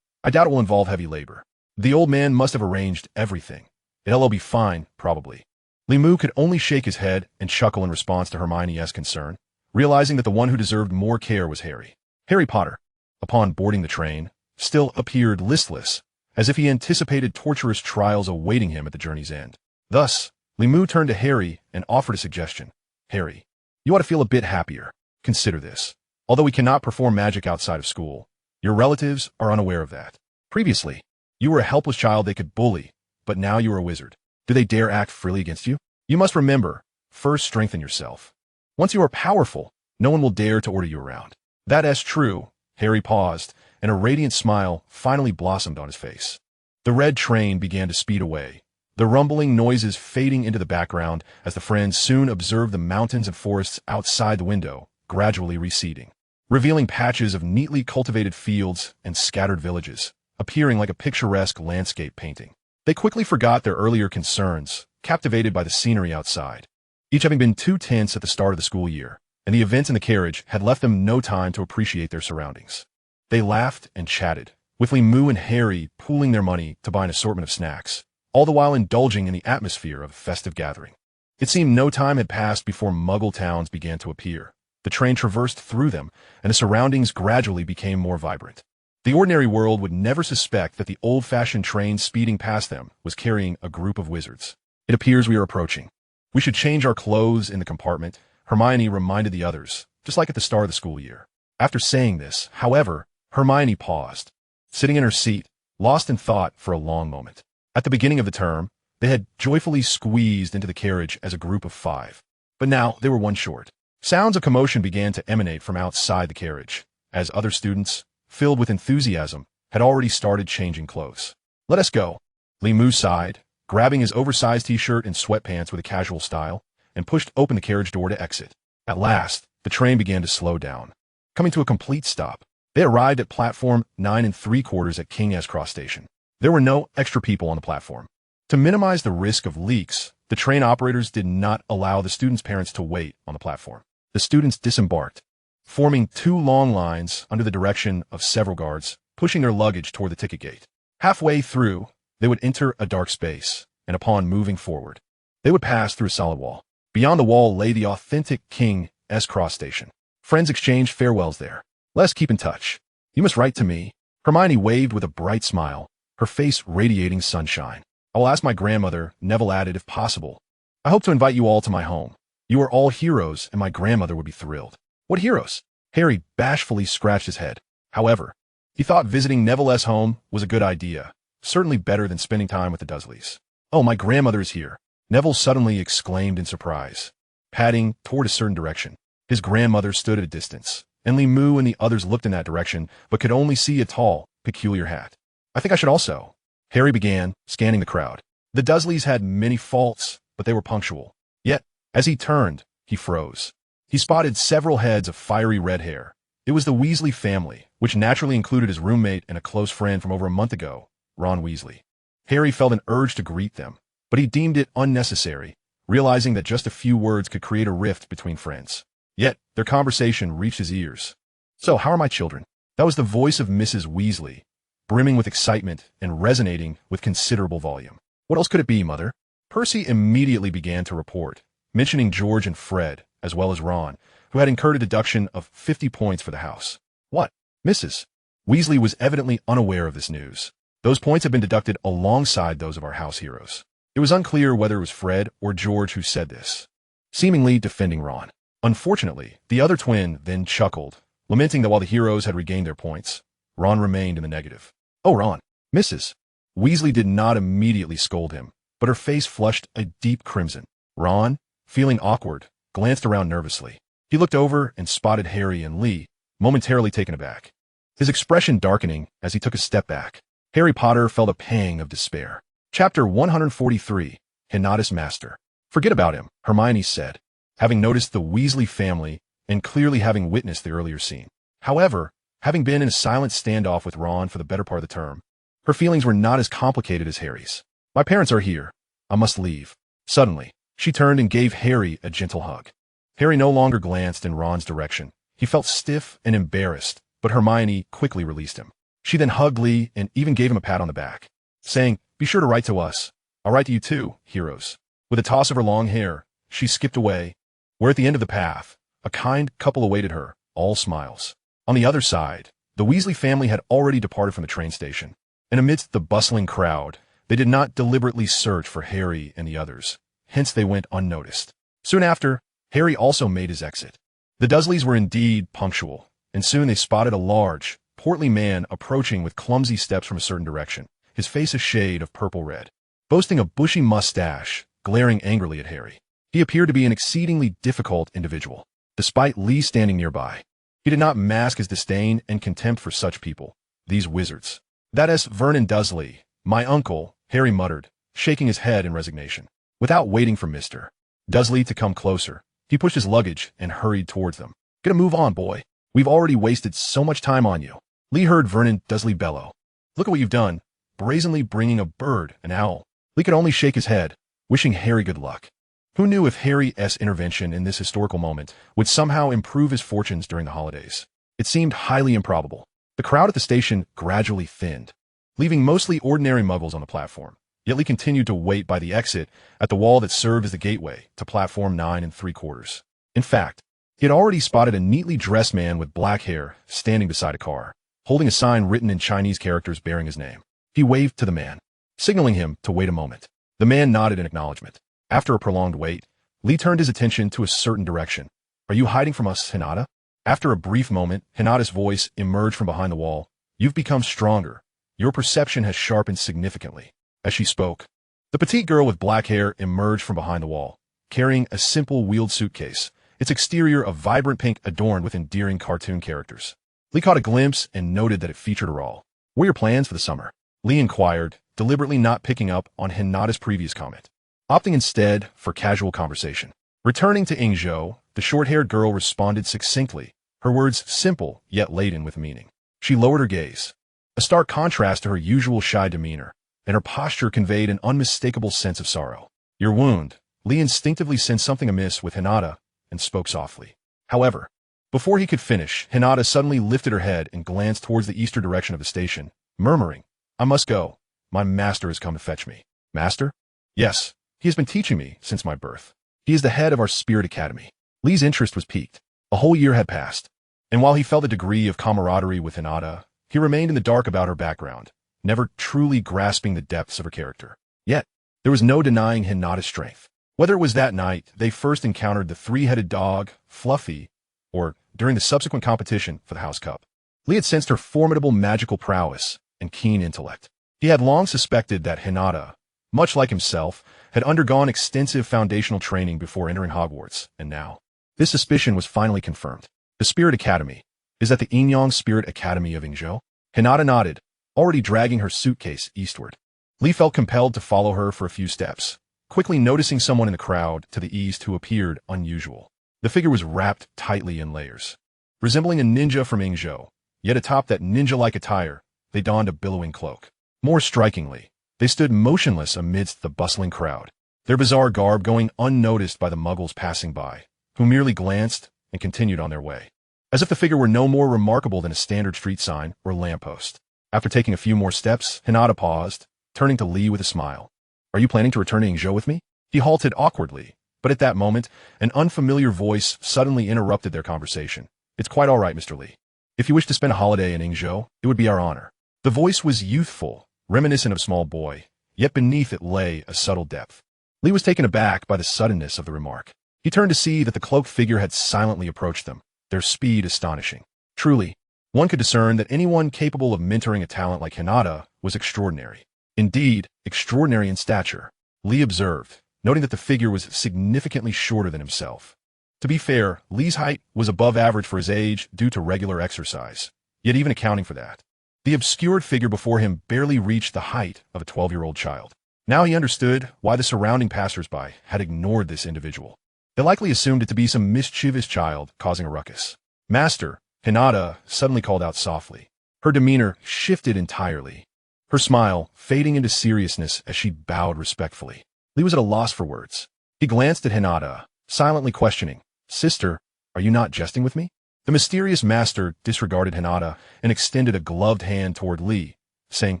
I doubt it will involve heavy labor. The old man must have arranged everything. It'll all be fine, probably. Lee could only shake his head and chuckle in response to Hermione's concern, realizing that the one who deserved more care was Harry. Harry Potter, upon boarding the train, still appeared listless, as if he anticipated torturous trials awaiting him at the journey's end. Thus, Lee turned to Harry and offered a suggestion. Harry, you ought to feel a bit happier. Consider this. Although we cannot perform magic outside of school, your relatives are unaware of that. Previously, you were a helpless child they could bully, but now you are a wizard. Do they dare act freely against you? You must remember, first strengthen yourself. Once you are powerful, no one will dare to order you around. That is true. Harry paused, and a radiant smile finally blossomed on his face. The red train began to speed away, the rumbling noises fading into the background as the friends soon observed the mountains and forests outside the window, gradually receding, revealing patches of neatly cultivated fields and scattered villages, appearing like a picturesque landscape painting. They quickly forgot their earlier concerns, captivated by the scenery outside, each having been too tense at the start of the school year, and the events in the carriage had left them no time to appreciate their surroundings. They laughed and chatted, with Lee and Harry pooling their money to buy an assortment of snacks, all the while indulging in the atmosphere of a festive gathering. It seemed no time had passed before Muggle towns began to appear. The train traversed through them, and the surroundings gradually became more vibrant. The ordinary world would never suspect that the old-fashioned train speeding past them was carrying a group of wizards. It appears we are approaching. We should change our clothes in the compartment, Hermione reminded the others, just like at the start of the school year. After saying this, however, Hermione paused, sitting in her seat, lost in thought for a long moment. At the beginning of the term, they had joyfully squeezed into the carriage as a group of 5. But now they were one short. Sounds of commotion began to emanate from outside the carriage, as other students, filled with enthusiasm, had already started changing clothes. Let us go. Lee sighed, grabbing his oversized t-shirt and sweatpants with a casual style, and pushed open the carriage door to exit. At last, the train began to slow down, coming to a complete stop. They arrived at platform 9 3/4 at King S Cross Station. There were no extra people on the platform. To minimize the risk of leaks, the train operators did not allow the students' parents to wait on the platform. The students disembarked, forming 2 long lines under the direction of several guards, pushing their luggage toward the ticket gate. Halfway through, they would enter a dark space, and upon moving forward, they would pass through a solid wall. Beyond the wall lay the authentic King S Cross Station. Friends exchanged farewells there. Let's keep in touch. You must write to me. Hermione waved with a bright smile, her face radiating sunshine. I will ask my grandmother, Neville added, if possible. I hope to invite you all to my home. You are all heroes, and my grandmother would be thrilled. What heroes? Harry bashfully scratched his head. However, he thought visiting Neville's home was a good idea, certainly better than spending time with the Dursleys. Oh, my grandmother is here, Neville suddenly exclaimed in surprise, padding toward a certain direction. His grandmother stood at a distance, and Lee and the others looked in that direction, but could only see a tall, peculiar hat. I think I should also. Harry began, scanning the crowd. The Dursleys had many faults, but they were punctual. Yet, as he turned, he froze. He spotted several heads of fiery red hair. It was the Weasley family, which naturally included his roommate and a close friend from over a month ago, Ron Weasley. Harry felt an urge to greet them, but he deemed it unnecessary, realizing that just a few words could create a rift between friends. Yet, their conversation reached his ears. So, how are my children? That was the voice of Mrs. Weasley, brimming with excitement and resonating with considerable volume. What else could it be, Mother? Percy immediately began to report, mentioning George and Fred, as well as Ron, who had incurred a deduction of 50 points for the house. What? Mrs. Weasley was evidently unaware of this news. Those points had been deducted alongside those of our house heroes. It was unclear whether it was Fred or George who said this, seemingly defending Ron. Unfortunately, the other twin then chuckled, lamenting that while the heroes had regained their points, Ron remained in the negative. Oh, Ron. Mrs. Weasley did not immediately scold him, but her face flushed a deep crimson. Ron, feeling awkward, glanced around nervously. He looked over and spotted Harry and Lee, momentarily taken aback, his expression darkening as he took a step back. Harry Potter felt a pang of despair. Chapter 143, Hinatus Master. Forget about him, Hermione said, having noticed the Weasley family and clearly having witnessed the earlier scene. However, Having been in a silent standoff with Ron for the better part of the term, her feelings were not as complicated as Harry's. My parents are here. I must leave. Suddenly, she turned and gave Harry a gentle hug. Harry no longer glanced in Ron's direction. He felt stiff and embarrassed, but Hermione quickly released him. She then hugged Lee and even gave him a pat on the back, saying, "Be sure to write to us. I'll write to you too, heroes." With a toss of her long hair, she skipped away, where at the end of the path, a kind couple awaited her, all smiles. On the other side, the Weasley family had already departed from the train station, and amidst the bustling crowd, they did not deliberately search for Harry and the others. Hence they went unnoticed. Soon after, Harry also made his exit. The Dursleys were indeed punctual, and soon they spotted a large, portly man approaching with clumsy steps from a certain direction, his face a shade of purple-red. Boasting a bushy mustache, glaring angrily at Harry. He appeared to be an exceedingly difficult individual, despite Lee standing nearby. He did not mask his disdain and contempt for such people, these wizards. "That is Vernon Dursley, my uncle," Harry muttered, shaking his head in resignation. Without waiting for Mr. Dursley to come closer, he pushed his luggage and hurried towards them. "Get a move on, boy. We've already wasted so much time on you." Lee heard Vernon Dursley bellow. "Look at what you've done, brazenly bringing a bird, an owl." Lee could only shake his head, wishing Harry good luck. Who knew if Harry's intervention in this historical moment would somehow improve his fortunes during the holidays? It seemed highly improbable. The crowd at the station gradually thinned, leaving mostly ordinary muggles on the platform. Yet Lee continued to wait by the exit at the wall that served as the gateway to platform 9 3/4. In fact, he had already spotted a neatly dressed man with black hair standing beside a car, holding a sign written in Chinese characters bearing his name. He waved to the man, signaling him to wait a moment. The man nodded in acknowledgement. After a prolonged wait, Lee turned his attention to a certain direction. "Are you hiding from us, Hinata?" After a brief moment, Hinata's voice emerged from behind the wall. "You've become stronger. Your perception has sharpened significantly." As she spoke, the petite girl with black hair emerged from behind the wall, carrying a simple wheeled suitcase, its exterior of vibrant pink adorned with endearing cartoon characters. Lee caught a glimpse and noted that it featured her all. "What are your plans for the summer?" Lee inquired, deliberately not picking up on Hinata's previous comment, opting instead for casual conversation. Returning to Ingzhou, the short-haired girl responded succinctly, her words simple yet laden with meaning. She lowered her gaze, a stark contrast to her usual shy demeanor, and her posture conveyed an unmistakable sense of sorrow. "Your wound." Lee instinctively sensed something amiss with Hinata and spoke softly. However, before he could finish, Hinata suddenly lifted her head and glanced towards the eastern direction of the station, murmuring, "I must go. My master has come to fetch me." "Master?" "Yes. He has been teaching me since my birth. He is the head of our Spirit Academy." Lee's interest was piqued. A whole year had passed, and while he felt a degree of camaraderie with Hinata, he remained in the dark about her background, never truly grasping the depths of her character. Yet, there was no denying Hinata's strength. Whether it was that night they first encountered the three-headed dog, Fluffy, or during the subsequent competition for the House Cup, Lee had sensed her formidable magical prowess and keen intellect. He had long suspected that Hinata, much like himself, had undergone extensive foundational training before entering Hogwarts, and now, this suspicion was finally confirmed. The Spirit Academy. Is that the Inyang Spirit Academy of Ingzhou? Hinata nodded, already dragging her suitcase eastward. Lee felt compelled to follow her for a few steps, quickly noticing someone in the crowd to the east who appeared unusual. The figure was wrapped tightly in layers. Resembling a ninja from Ingzhou, yet atop that ninja-like attire, they donned a billowing cloak. More strikingly, they stood motionless amidst the bustling crowd, their bizarre garb going unnoticed by the muggles passing by, who merely glanced and continued on their way, as if the figure were no more remarkable than a standard street sign or lamppost. After taking a few more steps, Hinata paused, turning to Lee with a smile. "Are you planning to return to Ingzhou with me?" He halted awkwardly, but at that moment, an unfamiliar voice suddenly interrupted their conversation. "It's quite all right, Mr. Lee. If you wish to spend a holiday in Ingzhou, it would be our honor." The voice was youthful, reminiscent of a small boy, yet beneath it lay a subtle depth. Lee was taken aback by the suddenness of the remark. He turned to see that the cloaked figure had silently approached them, their speed astonishing. Truly, one could discern that anyone capable of mentoring a talent like Hinata was extraordinary. Indeed, extraordinary in stature, Lee observed, noting that the figure was significantly shorter than himself. To be fair, Lee's height was above average for his age due to regular exercise, yet even accounting for that, the obscured figure before him barely reached the height of a 12-year-old child. Now he understood why the surrounding passers-by had ignored this individual. They likely assumed it to be some mischievous child causing a ruckus. "Master," Hinata suddenly called out softly. Her demeanor shifted entirely, her smile fading into seriousness as she bowed respectfully. Lee was at a loss for words. He glanced at Hinata, silently questioning, "Sister, are you not jesting with me?" The mysterious master disregarded Hinata and extended a gloved hand toward Lee, saying,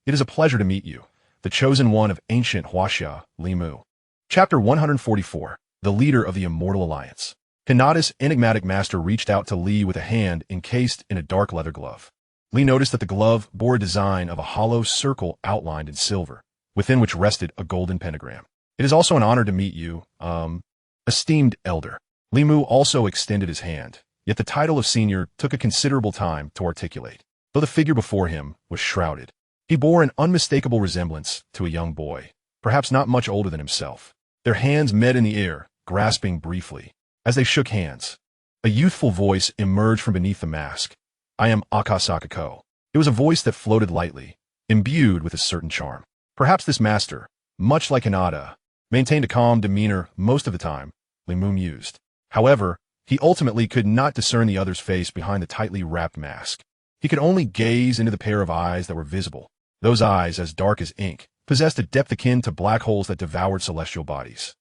"It is a pleasure to meet you, the chosen one of ancient Huaxia, Li Mu." Chapter 144, The Leader of the Immortal Alliance. Hinata's enigmatic master reached out to Lee with a hand encased in a dark leather glove. Lee noticed that the glove bore a design of a hollow circle outlined in silver, within which rested a golden pentagram. "It is also an honor to meet you, esteemed elder." Li Mu also extended his hand, yet the title of senior took a considerable time to articulate, though the figure before him was shrouded. He bore an unmistakable resemblance to a young boy, perhaps not much older than himself. Their hands met in the air, grasping briefly. As they shook hands, a youthful voice emerged from beneath the mask. "I am Akasaka Ko." It was a voice that floated lightly, imbued with a certain charm. Perhaps this master, much like Hinata, maintained a calm demeanor most of the time, Li Mu mused. However, he ultimately could not discern the other's face behind the tightly wrapped mask. He could only gaze into the pair of eyes that were visible. Those eyes, as dark as ink, possessed a depth akin to black holes that devoured celestial bodies.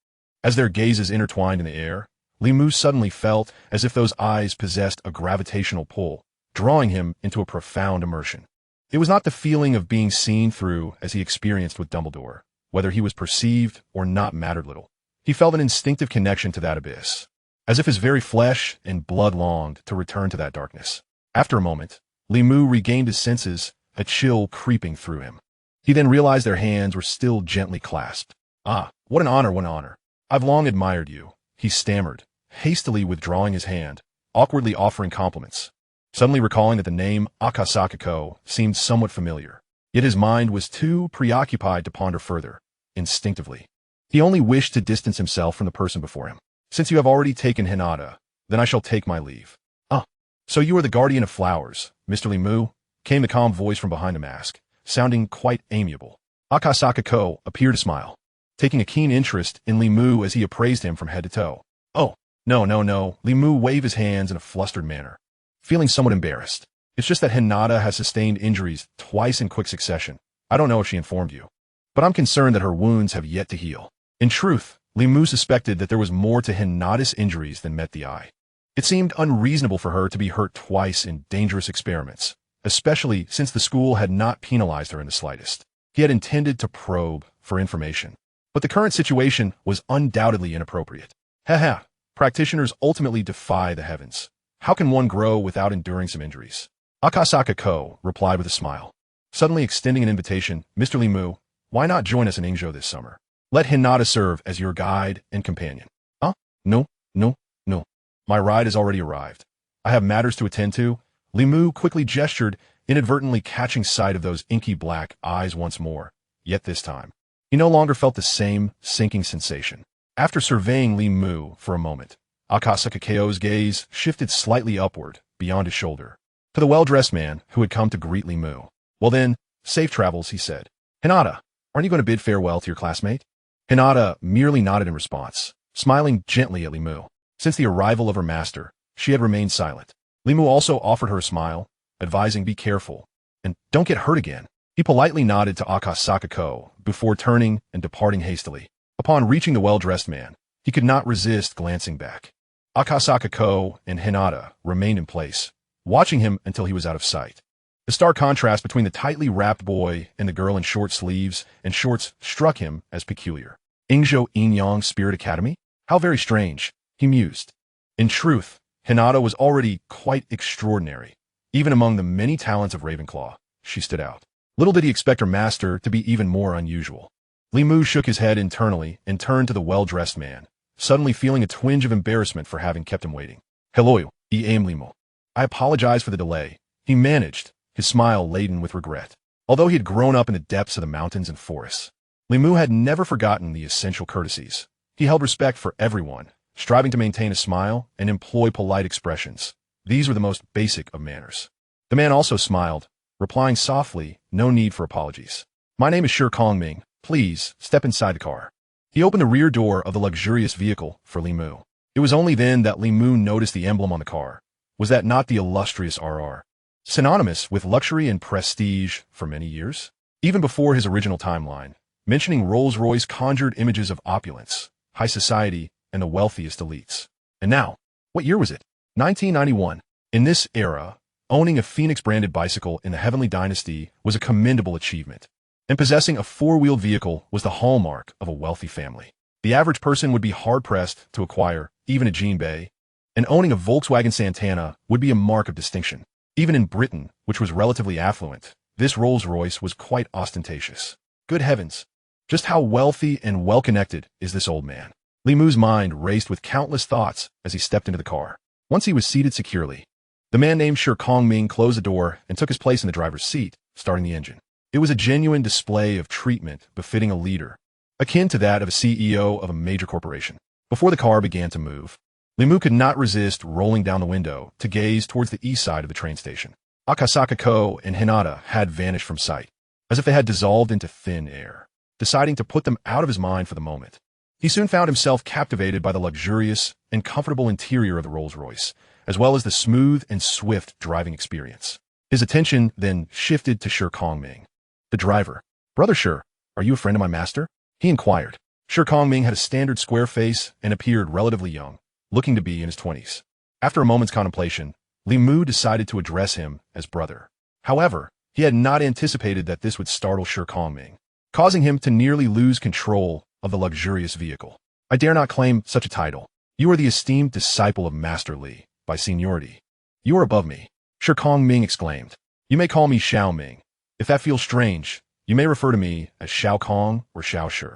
As their gazes intertwined in the air, Li Mu suddenly felt as if those eyes possessed a gravitational pull, drawing him into a profound immersion. It was not the feeling of being seen through as he experienced with Dumbledore. Whether he was perceived or not mattered little. He felt an instinctive connection to that abyss, as if his very flesh and blood longed to return to that darkness. After a moment, Li Mu regained his senses, a chill creeping through him. He then realized their hands were still gently clasped. "Ah, what an honor, what an honor. I've long admired you," he stammered, hastily withdrawing his hand, awkwardly offering compliments, suddenly recalling that the name Akasaka Ko seemed somewhat familiar. Yet his mind was too preoccupied to ponder further. Instinctively, he only wished to distance himself from the person before him. "Since you have already taken Hinata, then I shall take my leave." "Ah, so you are the guardian of flowers, Mr. Li Mu?" came the calm voice from behind the mask, sounding quite amiable. Akasaka Ko appeared to smile, taking a keen interest in Li Mu as he appraised him from head to toe. "Oh, no. Li Mu waved his hands in a flustered manner, feeling somewhat embarrassed. "It's just that Hinata has sustained injuries twice in quick succession. I don't know if she informed you, but I'm concerned that her wounds have yet to heal." In truth, Li Mu suspected that there was more to Hinata's injuries than met the eye. It seemed unreasonable for her to be hurt twice in dangerous experiments, especially since the school had not penalized her in the slightest. He had intended to probe for information, but the current situation was undoubtedly inappropriate. Haha, practitioners ultimately defy the heavens. How can one grow without enduring some injuries? Akasaka Ko replied with a smile, suddenly extending an invitation. "Mr. Li Mu, why not join us in Ingzhou this summer? Let Hinata serve as your guide and companion." "Huh? No. My ride has already arrived. I have matters to attend to." Li Mu quickly gestured, inadvertently catching sight of those inky black eyes once more. Yet this time, he no longer felt the same sinking sensation. After surveying Li Mu for a moment, Akasaka Ko's gaze shifted slightly upward, beyond his shoulder, to the well-dressed man who had come to greet Li Mu. "Well then, safe travels," he said. "Hinata, aren't you going to bid farewell to your classmate?" Hinata merely nodded in response, smiling gently at Li Mu. Since the arrival of her master, she had remained silent. Li Mu also offered her a smile, advising be careful, and don't get hurt again. He politely nodded to Akasaka Ko before turning and departing hastily. Upon reaching the well-dressed man, he could not resist glancing back. Akasaka Ko and Hinata remained in place, watching him until he was out of sight. The stark contrast between the tightly wrapped boy and the girl in short sleeves and shorts struck him as peculiar. Ingzhou Inyang Spirit Academy? How very strange, he mused. In truth, Hinata was already quite extraordinary. Even among the many talents of Ravenclaw, she stood out. Little did he expect her master to be even more unusual. Li Mu shook his head internally and turned to the well-dressed man, suddenly feeling a twinge of embarrassment for having kept him waiting. "Hello, Li Mu. I apologize for the delay," he managed, his smile laden with regret. Although he had grown up in the depths of the mountains and forests, Li Mu had never forgotten the essential courtesies. He held respect for everyone, striving to maintain a smile and employ polite expressions. These were the most basic of manners. The man also smiled, replying softly, "No need for apologies. My name is Shi Kongming. Please, step inside the car." He opened the rear door of the luxurious vehicle for Li Mu. It was only then that Li Mu noticed the emblem on the car, Was that not the illustrious RR? Synonymous with luxury and prestige for many years? Even before his original timeline, mentioning Rolls-Royce conjured images of opulence, high society, and the wealthiest elites. And now, what year was it? 1991. In this era, owning a Phoenix-branded bicycle in the Heavenly Dynasty was a commendable achievement, and possessing a four-wheeled vehicle was the hallmark of a wealthy family. The average person would be hard-pressed to acquire even a Jean Bay, and owning a Volkswagen Santana would be a mark of distinction. Even in Britain, which was relatively affluent, this Rolls-Royce was quite ostentatious. Good heavens! Just how wealthy and well-connected is this old man? Li Mu's mind raced with countless thoughts as he stepped into the car. Once he was seated securely, the man named Shi Kongming closed the door and took his place in the driver's seat, starting the engine. It was a genuine display of treatment befitting a leader, akin to that of a CEO of a major corporation. Before the car began to move, Li Mu could not resist rolling down the window to gaze towards the east side of the train station. Akasaka Ko and Hinata had vanished from sight, as if they had dissolved into thin air. Deciding to put them out of his mind for the moment, he soon found himself captivated by the luxurious and comfortable interior of the Rolls-Royce, as well as the smooth and swift driving experience. His attention then shifted to Shi Kongming, the driver. "Brother Shi, are you a friend of my master?" he inquired. Shi Kongming had a standard square face and appeared relatively young, looking to be in his 20s. After a moment's contemplation, Li Mu decided to address him as brother. However, he had not anticipated that this would startle Shi Kongming, causing him to nearly lose control of the luxurious vehicle. "I dare not claim such a title. You are the esteemed disciple of Master Li, by seniority. You are above me," Shi Kongming exclaimed. "You may call me Xiao Ming. If that feels strange, you may refer to me as Xiao Kong or Xiao Shi."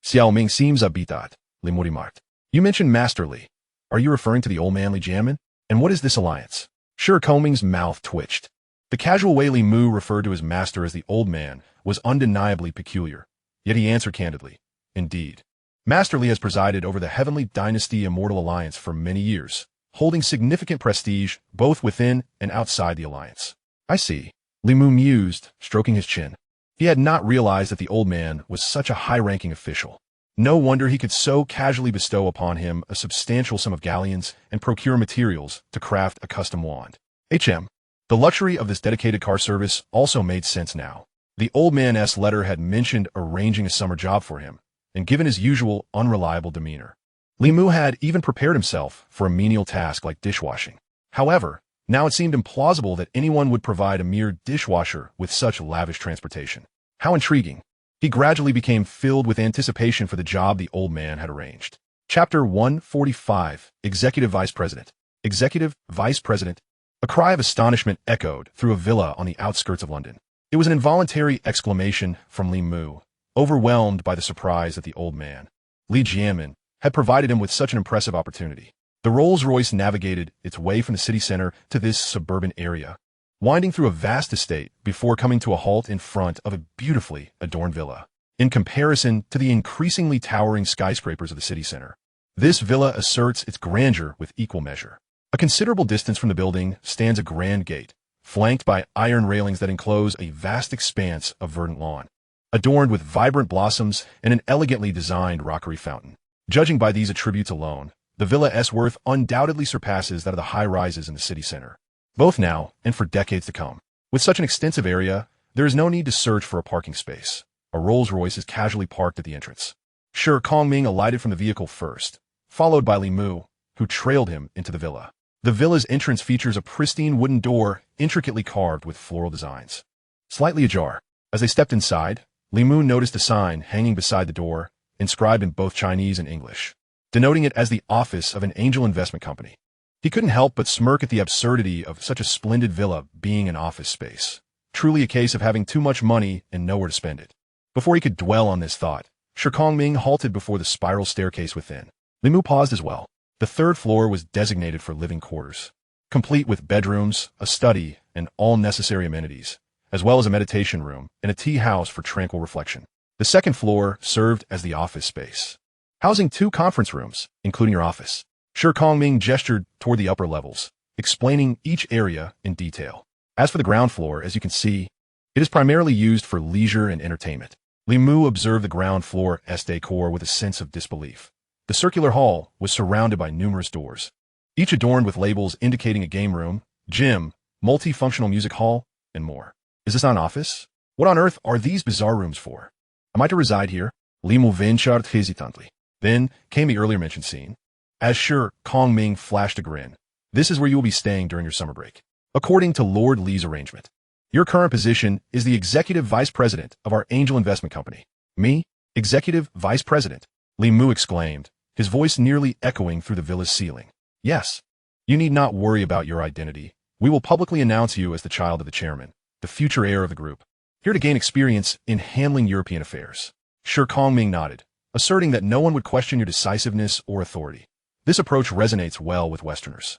Xiao Ming seems abitat, Li Murimart. "You mentioned Master Li. Are you referring to the old man Li Jianmin? And what is this alliance?" Shi Kongming's mouth twitched. The casual way Li Mu referred to his master as the old man was undeniably peculiar, yet he answered candidly, "Indeed. Master Li has presided over the Heavenly Dynasty Immortal Alliance for many years, holding significant prestige both within and outside the alliance." "I see," Li Mu mused, stroking his chin. He had not realized that the old man was such a high-ranking official. No wonder he could so casually bestow upon him a substantial sum of galleons and procure materials to craft a custom wand. The luxury of this dedicated car service also made sense now. The old man's letter had mentioned arranging a summer job for him, and given his usual unreliable demeanor, Li Mu had even prepared himself for a menial task like dishwashing. However, now it seemed implausible that anyone would provide a mere dishwasher with such lavish transportation. How intriguing. He gradually became filled with anticipation for the job the old man had arranged. Chapter 145, Executive Vice President. Executive Vice President. A cry of astonishment echoed through a villa on the outskirts of London. It was an involuntary exclamation from Li Mu, overwhelmed by the surprise that the old man, Li Jianmin, had provided him with such an impressive opportunity. The Rolls-Royce navigated its way from the city center to this suburban area, winding through a vast estate before coming to a halt in front of a beautifully adorned villa. In comparison to the increasingly towering skyscrapers of the city center, this villa asserts its grandeur with equal measure. A considerable distance from the building stands a grand gate, flanked by iron railings that enclose a vast expanse of verdant lawn, adorned with vibrant blossoms and an elegantly designed rockery fountain. Judging by these attributes alone, the villa's worth undoubtedly surpasses that of the high-rises in the city center, both now and for decades to come. With such an extensive area, there is no need to search for a parking space. A Rolls-Royce is casually parked at the entrance. Shi Kongming alighted from the vehicle first, followed by Li Mu, who trailed him into the villa. The villa's entrance features a pristine wooden door intricately carved with floral designs. Slightly ajar, as they stepped inside, Li Mu noticed a sign hanging beside the door, inscribed in both Chinese and English, denoting it as the office of an angel investment company. He couldn't help but smirk at the absurdity of such a splendid villa being an office space. Truly a case of having too much money and nowhere to spend it. Before he could dwell on this thought, Shi Kongming halted before the spiral staircase within. Li Mu paused as well. The third floor was designated for living quarters, complete with bedrooms, a study, and all necessary amenities, as well as a meditation room and a tea house for tranquil reflection. The second floor served as the office space, housing 2 conference rooms, including your office. Shi Kongming gestured toward the upper levels, explaining each area in detail. As for the ground floor, as you can see, it is primarily used for leisure and entertainment. Li Mu observed the ground floor's decor with a sense of disbelief. The circular hall was surrounded by numerous doors, each adorned with labels indicating a game room, gym, multifunctional music hall, and more. Is this an office? What on earth are these bizarre rooms for? Am I to reside here? Limu ventured hesitantly. Then came the earlier mentioned scene. As sure, Kong Ming flashed a grin. This is where you will be staying during your summer break. According to Lord Lee's arrangement, your current position is the Executive Vice President of our Angel Investment Company. Me? Executive Vice President? Li Mu exclaimed, his voice nearly echoing through the villa's ceiling. Yes. You need not worry about your identity. We will publicly announce you as the child of the chairman, the future heir of the group, here to gain experience in handling European affairs. Sure, Kong Ming nodded, asserting that no one would question your decisiveness or authority. This approach resonates well with Westerners.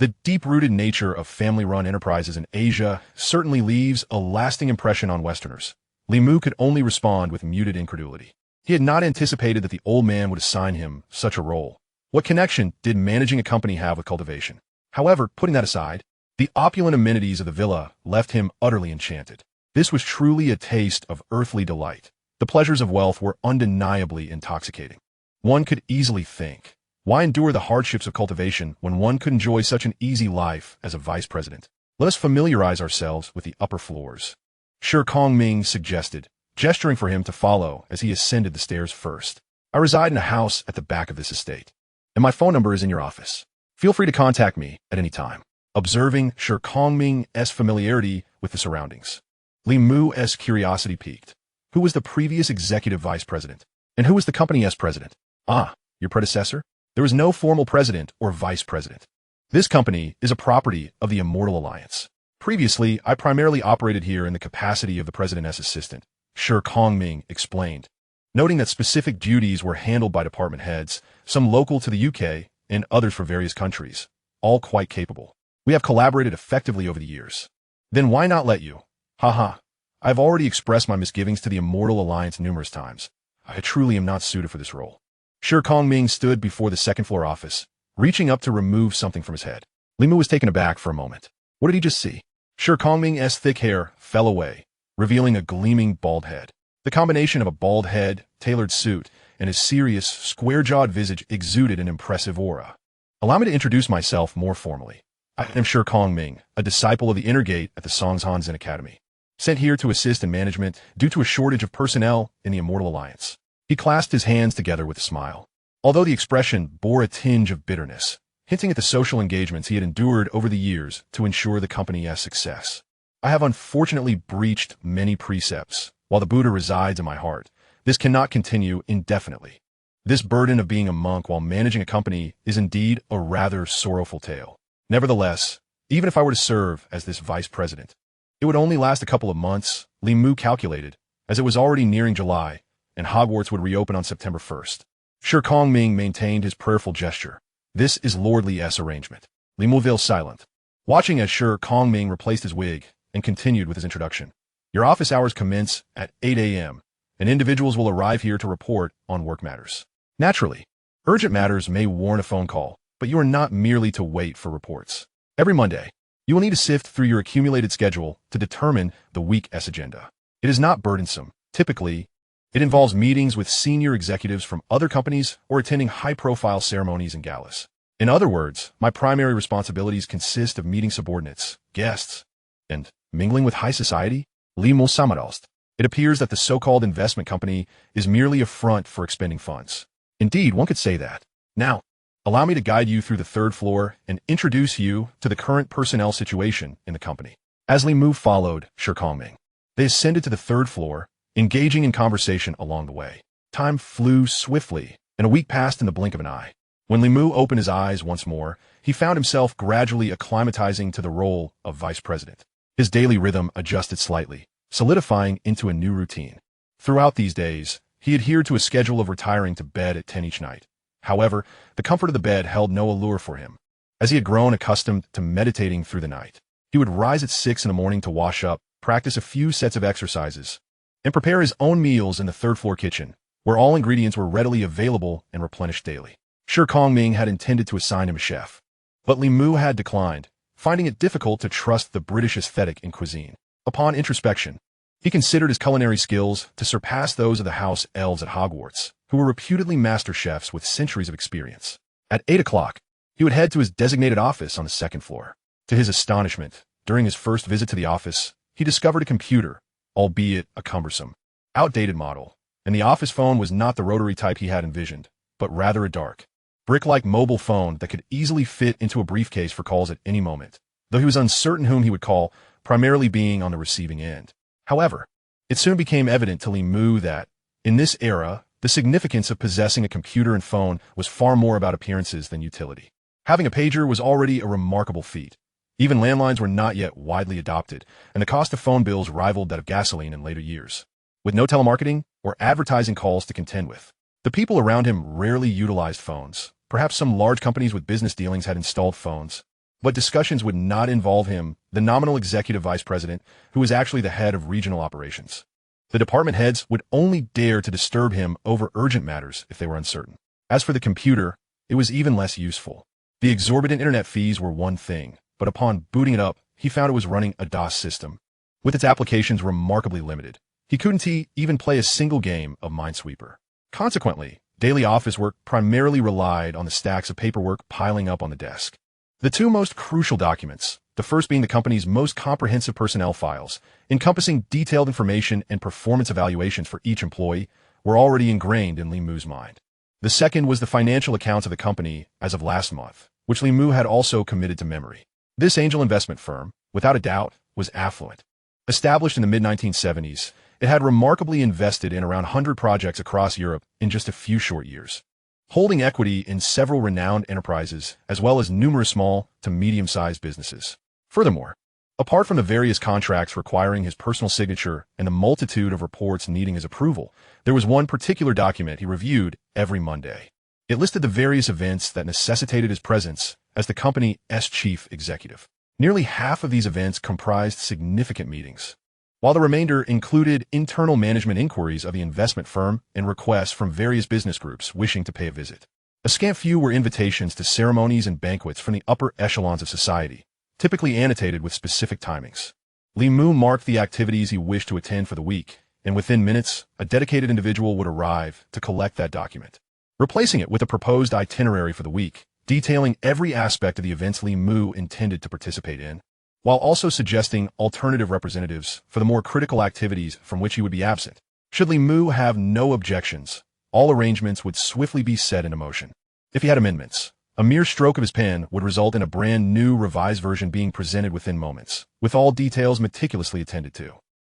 The deep-rooted nature of family-run enterprises in Asia certainly leaves a lasting impression on Westerners. Li Mu could only respond with muted incredulity. He had not anticipated that the old man would assign him such a role. What connection did managing a company have with cultivation? However, putting that aside, the opulent amenities of the villa left him utterly enchanted. This was truly a taste of earthly delight. The pleasures of wealth were undeniably intoxicating. One could easily think, why endure the hardships of cultivation when one could enjoy such an easy life as a vice president? Let us familiarize ourselves with the upper floors. Sure, Kong Ming suggested, gesturing for him to follow as he ascended the stairs first. I reside in a house at the back of this estate, and my phone number is in your office. Feel free to contact me at any time. Observing Sure Kong Ming's familiarity with the surroundings, Li Mu's curiosity piqued. Who was the previous executive vice president? And who was the company's president? Ah, your predecessor? There was no formal president or vice president. This company is a property of the Immortal Alliance. Previously, I primarily operated here in the capacity of the president's assistant, Sure Kong Ming explained, noting that specific duties were handled by department heads, some local to the UK and others for various countries, all quite capable. We have collaborated effectively over the years. Then why not let you? Haha. I've already expressed my misgivings to the Immortal Alliance numerous times. I truly am not suited for this role. Sure Kong Ming stood before the second-floor office, reaching up to remove something from his head. Li Mu was taken aback for a moment. What did he just see? Sure Kong Ming's thick hair fell away, revealing a gleaming bald head. The combination of a bald head, tailored suit, and his serious, square-jawed visage exuded an impressive aura. Allow me to introduce myself more formally. I am Sure Kong Ming, a disciple of the Inner Gate at the Songzhan Zen Academy, sent here to assist in management due to a shortage of personnel in the Immortal Alliance. He clasped his hands together with a smile, although the expression bore a tinge of bitterness, hinting at the social engagements he had endured over the years to ensure the company's success. I have unfortunately breached many precepts. While the Buddha resides in my heart, this cannot continue indefinitely. This burden of being a monk while managing a company is indeed a rather sorrowful tale. Nevertheless, even if I were to serve as this vice president, it would only last a couple of months, Li Mu calculated, as it was already nearing July, and Hogwarts would reopen on September 1st. Sure Kong Ming maintained his prayerful gesture. This is Lord Lee's arrangement. Li Mu fell silent, watching as Sure Kong Ming replaced his wig and continued with his introduction. Your office hours commence at 8 a.m., and individuals will arrive here to report on work matters. Naturally, urgent matters may warrant a phone call, but you are not merely to wait for reports. Every Monday, you will need to sift through your accumulated schedule to determine the week's agenda. It is not burdensome. Typically, it involves meetings with senior executives from other companies or attending high-profile ceremonies and galas. In other words, my primary responsibilities consist of meeting subordinates, guests, and mingling with high society. Li Mu summarized. It appears that the so-called investment company is merely a front for expending funds. Indeed, one could say that. Now, allow me to guide you through the third floor and introduce you to the current personnel situation in the company. As Li Mu followed Sure Kong Ming, they ascended to the third floor, engaging in conversation along the way. Time flew swiftly, and a week passed in the blink of an eye. When Li Mu opened his eyes once more, he found himself gradually acclimatizing to the role of vice president. His daily rhythm adjusted slightly, solidifying into a new routine. Throughout these days, he adhered to a schedule of retiring to bed at 10 each night. However, the comfort of the bed held no allure for him. As he had grown accustomed to meditating through the night, he would rise at 6 in the morning to wash up, practice a few sets of exercises, and prepare his own meals in the third-floor kitchen, where all ingredients were readily available and replenished daily. Sure Kong Ming had intended to assign him a chef, but Li Mu had declined, finding it difficult to trust the British aesthetic in cuisine. Upon introspection, he considered his culinary skills to surpass those of the house elves at Hogwarts, who were reputedly master chefs with centuries of experience. At 8 o'clock, He would head to his designated office on the second floor. To his astonishment, during his first visit to the office, he discovered a computer, albeit a cumbersome, outdated model, and the office phone was not the rotary type he had envisioned, but rather a dark, brick-like mobile phone that could easily fit into a briefcase for calls at any moment, though he was uncertain whom he would call, primarily being on the receiving end. However, it soon became evident to Li Mu that, in this era, the significance of possessing a computer and phone was far more about appearances than utility. Having a pager was already a remarkable feat. Even landlines were not yet widely adopted, and the cost of phone bills rivaled that of gasoline in later years. With no telemarketing or advertising calls to contend with, the people around him rarely utilized phones. Perhaps some large companies with business dealings had installed phones, but discussions would not involve him, the nominal executive vice president, who was actually the head of regional operations. The department heads would only dare to disturb him over urgent matters if they were uncertain. As for the computer, it was even less useful. The exorbitant internet fees were one thing, but upon booting it up, he found it was running a DOS system. With its applications remarkably limited, he couldn't even play a single game of Minesweeper. Consequently, daily office work primarily relied on the stacks of paperwork piling up on the desk. The two most crucial documents, the first being the company's most comprehensive personnel files, encompassing detailed information and performance evaluations for each employee, were already ingrained in Li Mu's mind. The second was the financial accounts of the company as of last month, which Li Mu had also committed to memory. This angel investment firm, without a doubt, was affluent. Established in the mid-1970s, it had remarkably invested in around 100 projects across Europe in just a few short years, holding equity in several renowned enterprises as well as numerous small to medium-sized businesses. Furthermore, apart from the various contracts requiring his personal signature and the multitude of reports needing his approval, there was one particular document he reviewed every Monday. It listed the various events that necessitated his presence as the company's chief executive. Nearly half of these events comprised significant meetings, while the remainder included internal management inquiries of the investment firm and requests from various business groups wishing to pay a visit. A scant few were invitations to ceremonies and banquets from the upper echelons of society, typically annotated with specific timings. Li Mu marked the activities he wished to attend for the week, and within minutes, a dedicated individual would arrive to collect that document, replacing it with a proposed itinerary for the week, detailing every aspect of the events Li Mu intended to participate in, while also suggesting alternative representatives for the more critical activities from which he would be absent. Should Li Mu have no objections, all arrangements would swiftly be set into motion. If he had amendments, a mere stroke of his pen would result in a brand new revised version being presented within moments, with all details meticulously attended to.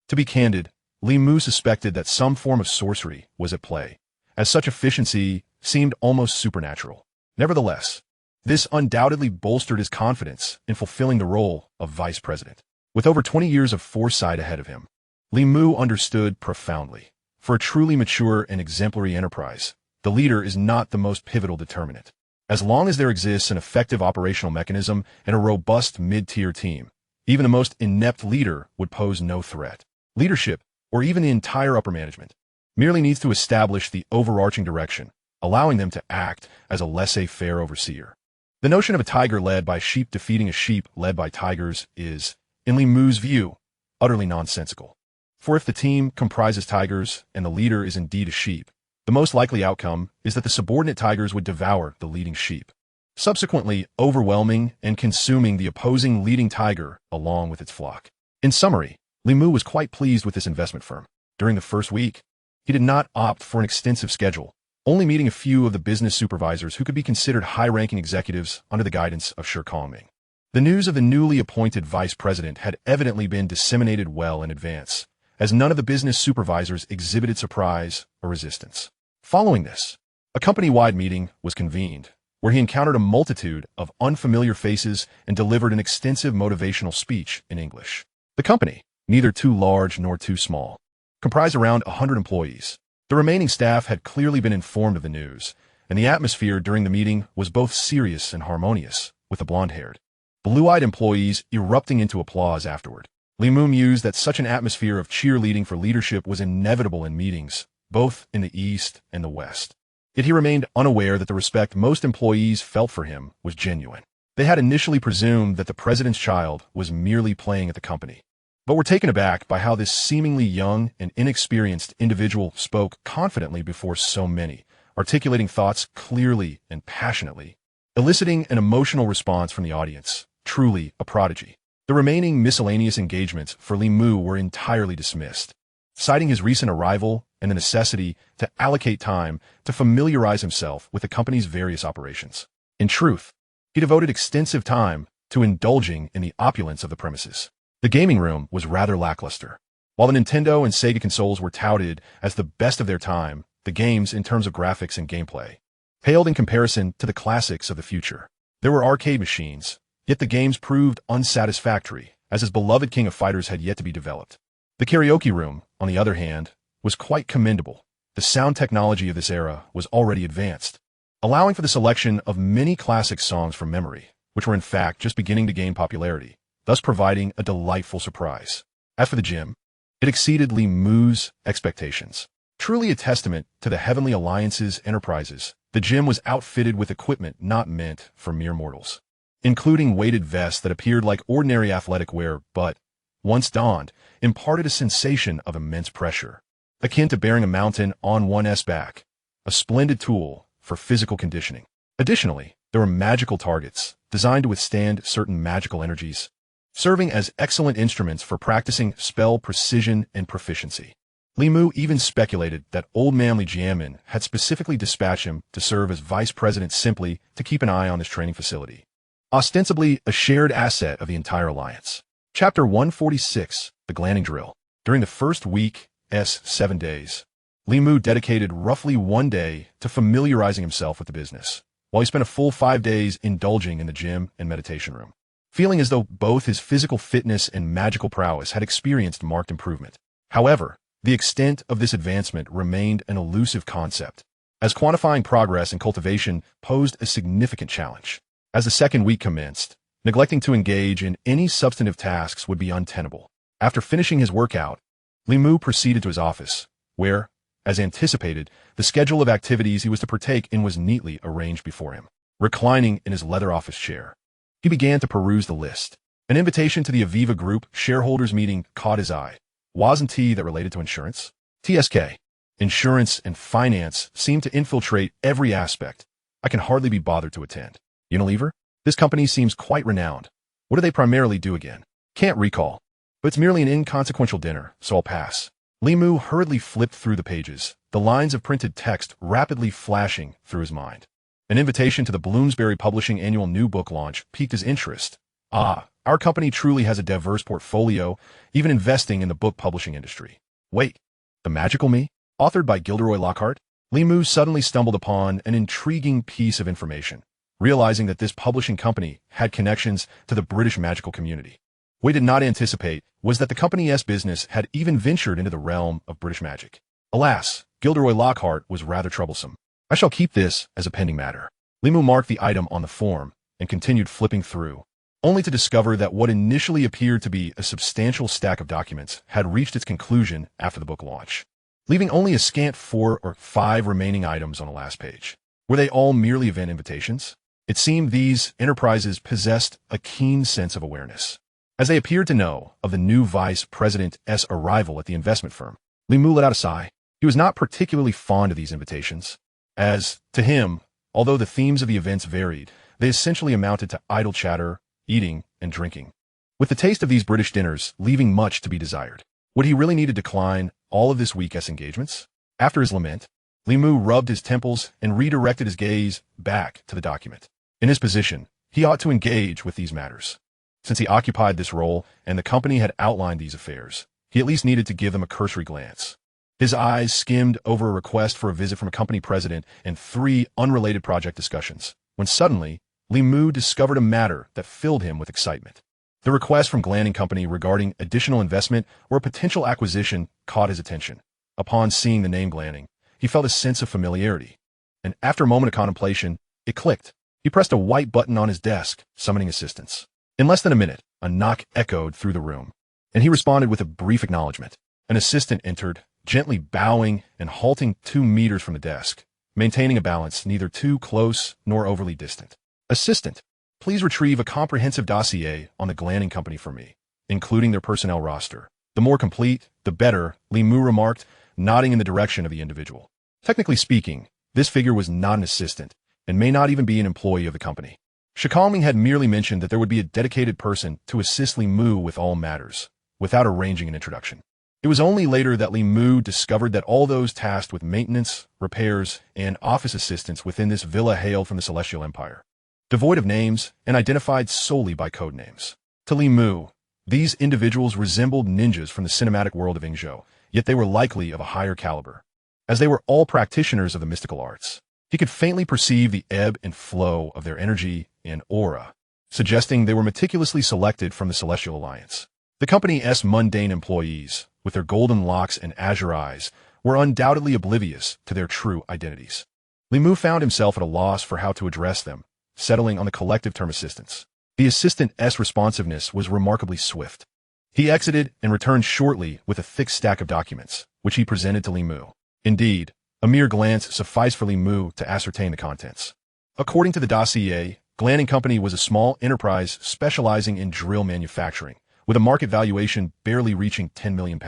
To be candid, Li Mu suspected that some form of sorcery was at play, as such efficiency seemed almost supernatural. Nevertheless, this undoubtedly bolstered his confidence in fulfilling the role of vice president. With over 20 years of foresight ahead of him, Li Mu understood profoundly. For a truly mature and exemplary enterprise, the leader is not the most pivotal determinant. As long as there exists an effective operational mechanism and a robust mid-tier team, even the most inept leader would pose no threat. Leadership, or even the entire upper management, merely needs to establish the overarching direction, allowing them to act as a laissez-faire overseer. The notion of a tiger led by sheep defeating a sheep led by tigers is, in Li Mu's view, utterly nonsensical. For if the team comprises tigers and the leader is indeed a sheep, the most likely outcome is that the subordinate tigers would devour the leading sheep, subsequently overwhelming and consuming the opposing leading tiger along with its flock. In summary, Li Mu was quite pleased with this investment firm. During the first week, he did not opt for an extensive schedule, only meeting a few of the business supervisors who could be considered high-ranking executives under the guidance of Shi Kongming. The news of the newly appointed vice president had evidently been disseminated well in advance, as none of the business supervisors exhibited surprise or resistance. Following this, a company-wide meeting was convened, where he encountered a multitude of unfamiliar faces and delivered an extensive motivational speech in English. The company, neither too large nor too small, comprised around 100 employees. The remaining staff had clearly been informed of the news, and the atmosphere during the meeting was both serious and harmonious, with the blonde-haired, blue-eyed employees erupting into applause afterward. Li Mu mused that such an atmosphere of cheerleading for leadership was inevitable in meetings, both in the East and the West. Yet he remained unaware that the respect most employees felt for him was genuine. They had initially presumed that the president's child was merely playing at the company, but were taken aback by how this seemingly young and inexperienced individual spoke confidently before so many, articulating thoughts clearly and passionately. eliciting an emotional response from the audience. Truly a prodigy. The remaining miscellaneous engagements for Li Mu were entirely dismissed, citing his recent arrival and the necessity to allocate time to familiarize himself with the company's various operations. In truth, he devoted extensive time to indulging in the opulence of the premises. The gaming room was rather lackluster. While the Nintendo and Sega consoles were touted as the best of their time, the games, in terms of graphics and gameplay, paled in comparison to the classics of the future. There were arcade machines, yet the games proved unsatisfactory, as his beloved King of Fighters had yet to be developed. The karaoke room, on the other hand, was quite commendable. The sound technology of this era was already advanced, allowing for the selection of many classic songs from memory, which were in fact just beginning to gain popularity, thus providing a delightful surprise. As for the gym, it exceeded Li Mu's expectations. Truly a testament to the Heavenly Alliance's enterprises, the gym was outfitted with equipment not meant for mere mortals, including weighted vests that appeared like ordinary athletic wear but, once donned, imparted a sensation of immense pressure, akin to bearing a mountain on one's back, a splendid tool for physical conditioning. Additionally, there were magical targets designed to withstand certain magical energies, serving as excellent instruments for practicing spell precision and proficiency. Li Mu even speculated that old man Li Jianmin had specifically dispatched him to serve as vice president simply to keep an eye on this training facility, ostensibly a shared asset of the entire alliance. Chapter 146, The Glanning Drill. During the first week's 7 days, Li Mu dedicated roughly 1 day to familiarizing himself with the business, while he spent a full 5 days indulging in the gym and meditation room, feeling as though both his physical fitness and magical prowess had experienced marked improvement. However, the extent of this advancement remained an elusive concept, as quantifying progress in cultivation posed a significant challenge. As the second week commenced, neglecting to engage in any substantive tasks would be untenable. After finishing his workout, Li Mu proceeded to his office, where, as anticipated, the schedule of activities he was to partake in was neatly arranged before him. Reclining in his leather office chair, he began to peruse the list. An invitation to the Aviva Group shareholders meeting caught his eye. Wasn't he that related to insurance? TSK. Insurance and finance seem to infiltrate every aspect. I can hardly be bothered to attend. Unilever? This company seems quite renowned. What do they primarily do again? Can't recall. But it's merely an inconsequential dinner, so I'll pass. Li Mu hurriedly flipped through the pages, the lines of printed text rapidly flashing through his mind. An invitation to the Bloomsbury Publishing annual new book launch piqued his interest. Our company truly has a diverse portfolio, even investing in the book publishing industry. Wait, The Magical Me? Authored by Gilderoy Lockhart? Li Mu suddenly stumbled upon an intriguing piece of information, realizing that this publishing company had connections to the British magical community. What he did not anticipate was that the company's business had even ventured into the realm of British magic. Alas, Gilderoy Lockhart was rather troublesome. I shall keep this as a pending matter. Li Mu marked the item on the form and continued flipping through, only to discover that what initially appeared to be a substantial stack of documents had reached its conclusion after the book launch, leaving only a scant 4 or 5 remaining items on the last page. Were they all merely event invitations? It seemed these enterprises possessed a keen sense of awareness, as they appeared to know of the new vice president's arrival at the investment firm. Li Mu let out a sigh. He was not particularly fond of these invitations, as, to him, although the themes of the events varied, they essentially amounted to idle chatter, eating, and drinking, with the taste of these British dinners leaving much to be desired. Would he really need to decline all of this week's engagements? After his lament, Li Mu rubbed his temples and redirected his gaze back to the document. In his position, he ought to engage with these matters. Since he occupied this role and the company had outlined these affairs, he at least needed to give them a cursory glance. His eyes skimmed over a request for a visit from a company president and 3 unrelated project discussions, when suddenly, Li Mu discovered a matter that filled him with excitement. The request from Glanning Company regarding additional investment or a potential acquisition caught his attention. Upon seeing the name Glanning, he felt a sense of familiarity, and after a moment of contemplation, it clicked. He pressed a white button on his desk, summoning assistance. In less than a minute, a knock echoed through the room, and he responded with a brief acknowledgement. An assistant entered, gently bowing and halting 2 meters from the desk, maintaining a balance neither too close nor overly distant. Assistant, please retrieve a comprehensive dossier on the Glanning Company for me, including their personnel roster. The more complete, the better, Li Mu remarked, nodding in the direction of the individual. Technically speaking, this figure was not an assistant, and may not even be an employee of the company. Shikalming had merely mentioned that there would be a dedicated person to assist Li Mu with all matters, without arranging an introduction. It was only later that Li Mu discovered that all those tasked with maintenance, repairs, and office assistance within this villa hailed from the Celestial Empire, devoid of names and identified solely by code names. To Li Mu, these individuals resembled ninjas from the cinematic world of Ingzhou, yet they were likely of a higher caliber, as they were all practitioners of the mystical arts. He could faintly perceive the ebb and flow of their energy and aura, suggesting they were meticulously selected from the Celestial Alliance. The company's mundane employees, with their golden locks and azure eyes, were undoubtedly oblivious to their true identities. Li Mu found himself at a loss for how to address them, settling on the collective term assistants. The assistant's responsiveness was remarkably swift. He exited and returned shortly with a thick stack of documents, which he presented to Li Mu. Indeed, a mere glance sufficed for Li Mu to ascertain the contents. According to the dossier, Glan & Company was a small enterprise specializing in drill manufacturing, with a market valuation barely reaching £10 million.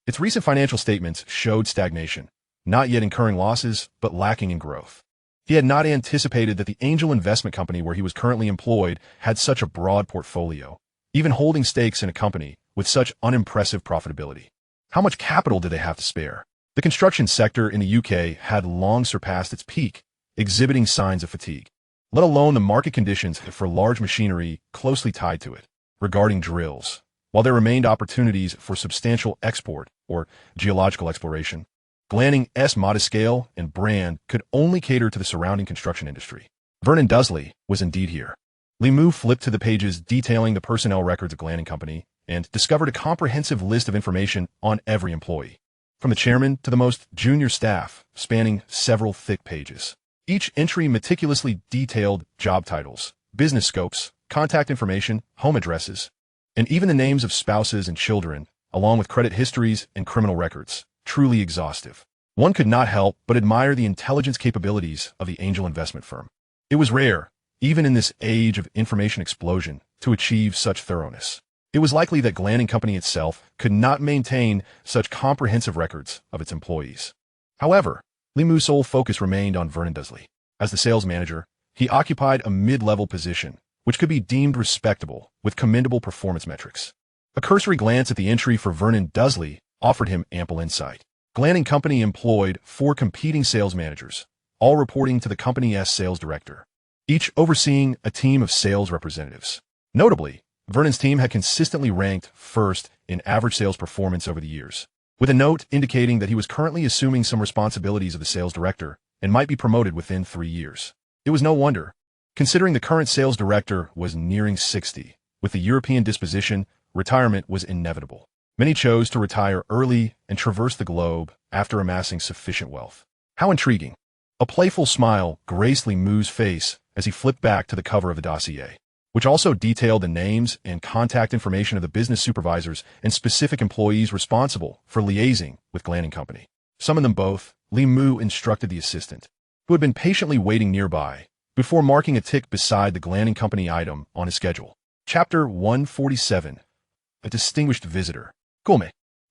Its recent financial statements showed stagnation, not yet incurring losses, but lacking in growth. He had not anticipated that the angel investment company where he was currently employed had such a broad portfolio, even holding stakes in a company with such unimpressive profitability. How much capital did they have to spare? The construction sector in the UK had long surpassed its peak, exhibiting signs of fatigue, let alone the market conditions for large machinery closely tied to it. Regarding drills, while there remained opportunities for substantial export or geological exploration, Glanning's modest scale and brand could only cater to the surrounding construction industry. Vernon Dursley was indeed here. Li Mu flipped to the pages detailing the personnel records of Glan & Company and discovered a comprehensive list of information on every employee, from the chairman to the most junior staff, spanning several thick pages. Each entry meticulously detailed job titles, business scopes, contact information, home addresses, and even the names of spouses and children, along with credit histories and criminal records. Truly exhaustive. One could not help but admire the intelligence capabilities of the angel investment firm. It was rare, even in this age of information explosion, to achieve such thoroughness. It was likely that Glan & Company itself could not maintain such comprehensive records of its employees. However, Li Mu's sole focus remained on Vernon Dursley. As the sales manager, he occupied a mid-level position, which could be deemed respectable with commendable performance metrics. A cursory glance at the entry for Vernon Dursley offered him ample insight. Glan & Company employed 4 competing sales managers, all reporting to the company's sales director, each overseeing a team of sales representatives. Notably, Vernon's team had consistently ranked first in average sales performance over the years, with a note indicating that he was currently assuming some responsibilities of the sales director and might be promoted within 3 years. It was no wonder, considering the current sales director was nearing 60. With the European disposition, retirement was inevitable. Many chose to retire early and traverse the globe after amassing sufficient wealth. How intriguing. A playful smile graced Li Mu's face as he flipped back to the cover of the dossier, which also detailed the names and contact information of the business supervisors and specific employees responsible for liaising with Glan & Company. Summoning them both, Li Mu instructed the assistant, who had been patiently waiting nearby, before marking a tick beside the Glan & Company item on his schedule. Chapter 147. A distinguished visitor. Come,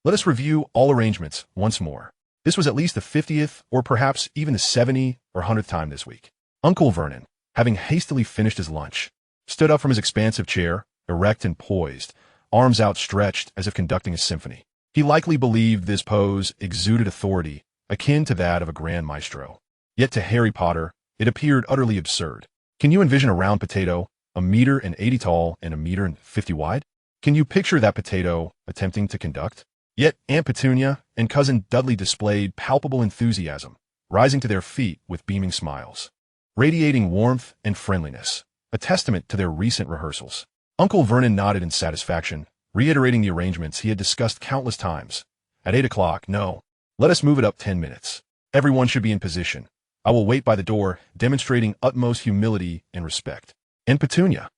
let us review all arrangements once more. This was at least the 50th or perhaps even the 70th or 100th time this week. Uncle Vernon, having hastily finished his lunch, stood up from his expansive chair, erect and poised, arms outstretched as if conducting a symphony. He likely believed this pose exuded authority akin to that of a grand maestro. Yet to Harry Potter, it appeared utterly absurd. Can you envision a round potato, 1.80 meters tall and 1.50 meters wide? Can you picture that potato attempting to conduct? Yet Aunt Petunia and Cousin Dudley displayed palpable enthusiasm, rising to their feet with beaming smiles, radiating warmth and friendliness, a testament to their recent rehearsals. Uncle Vernon nodded in satisfaction, reiterating the arrangements he had discussed countless times. At 8 o'clock, no. Let us move it up 10 minutes. Everyone should be in position. I will wait by the door, demonstrating utmost humility and respect. And Petunia,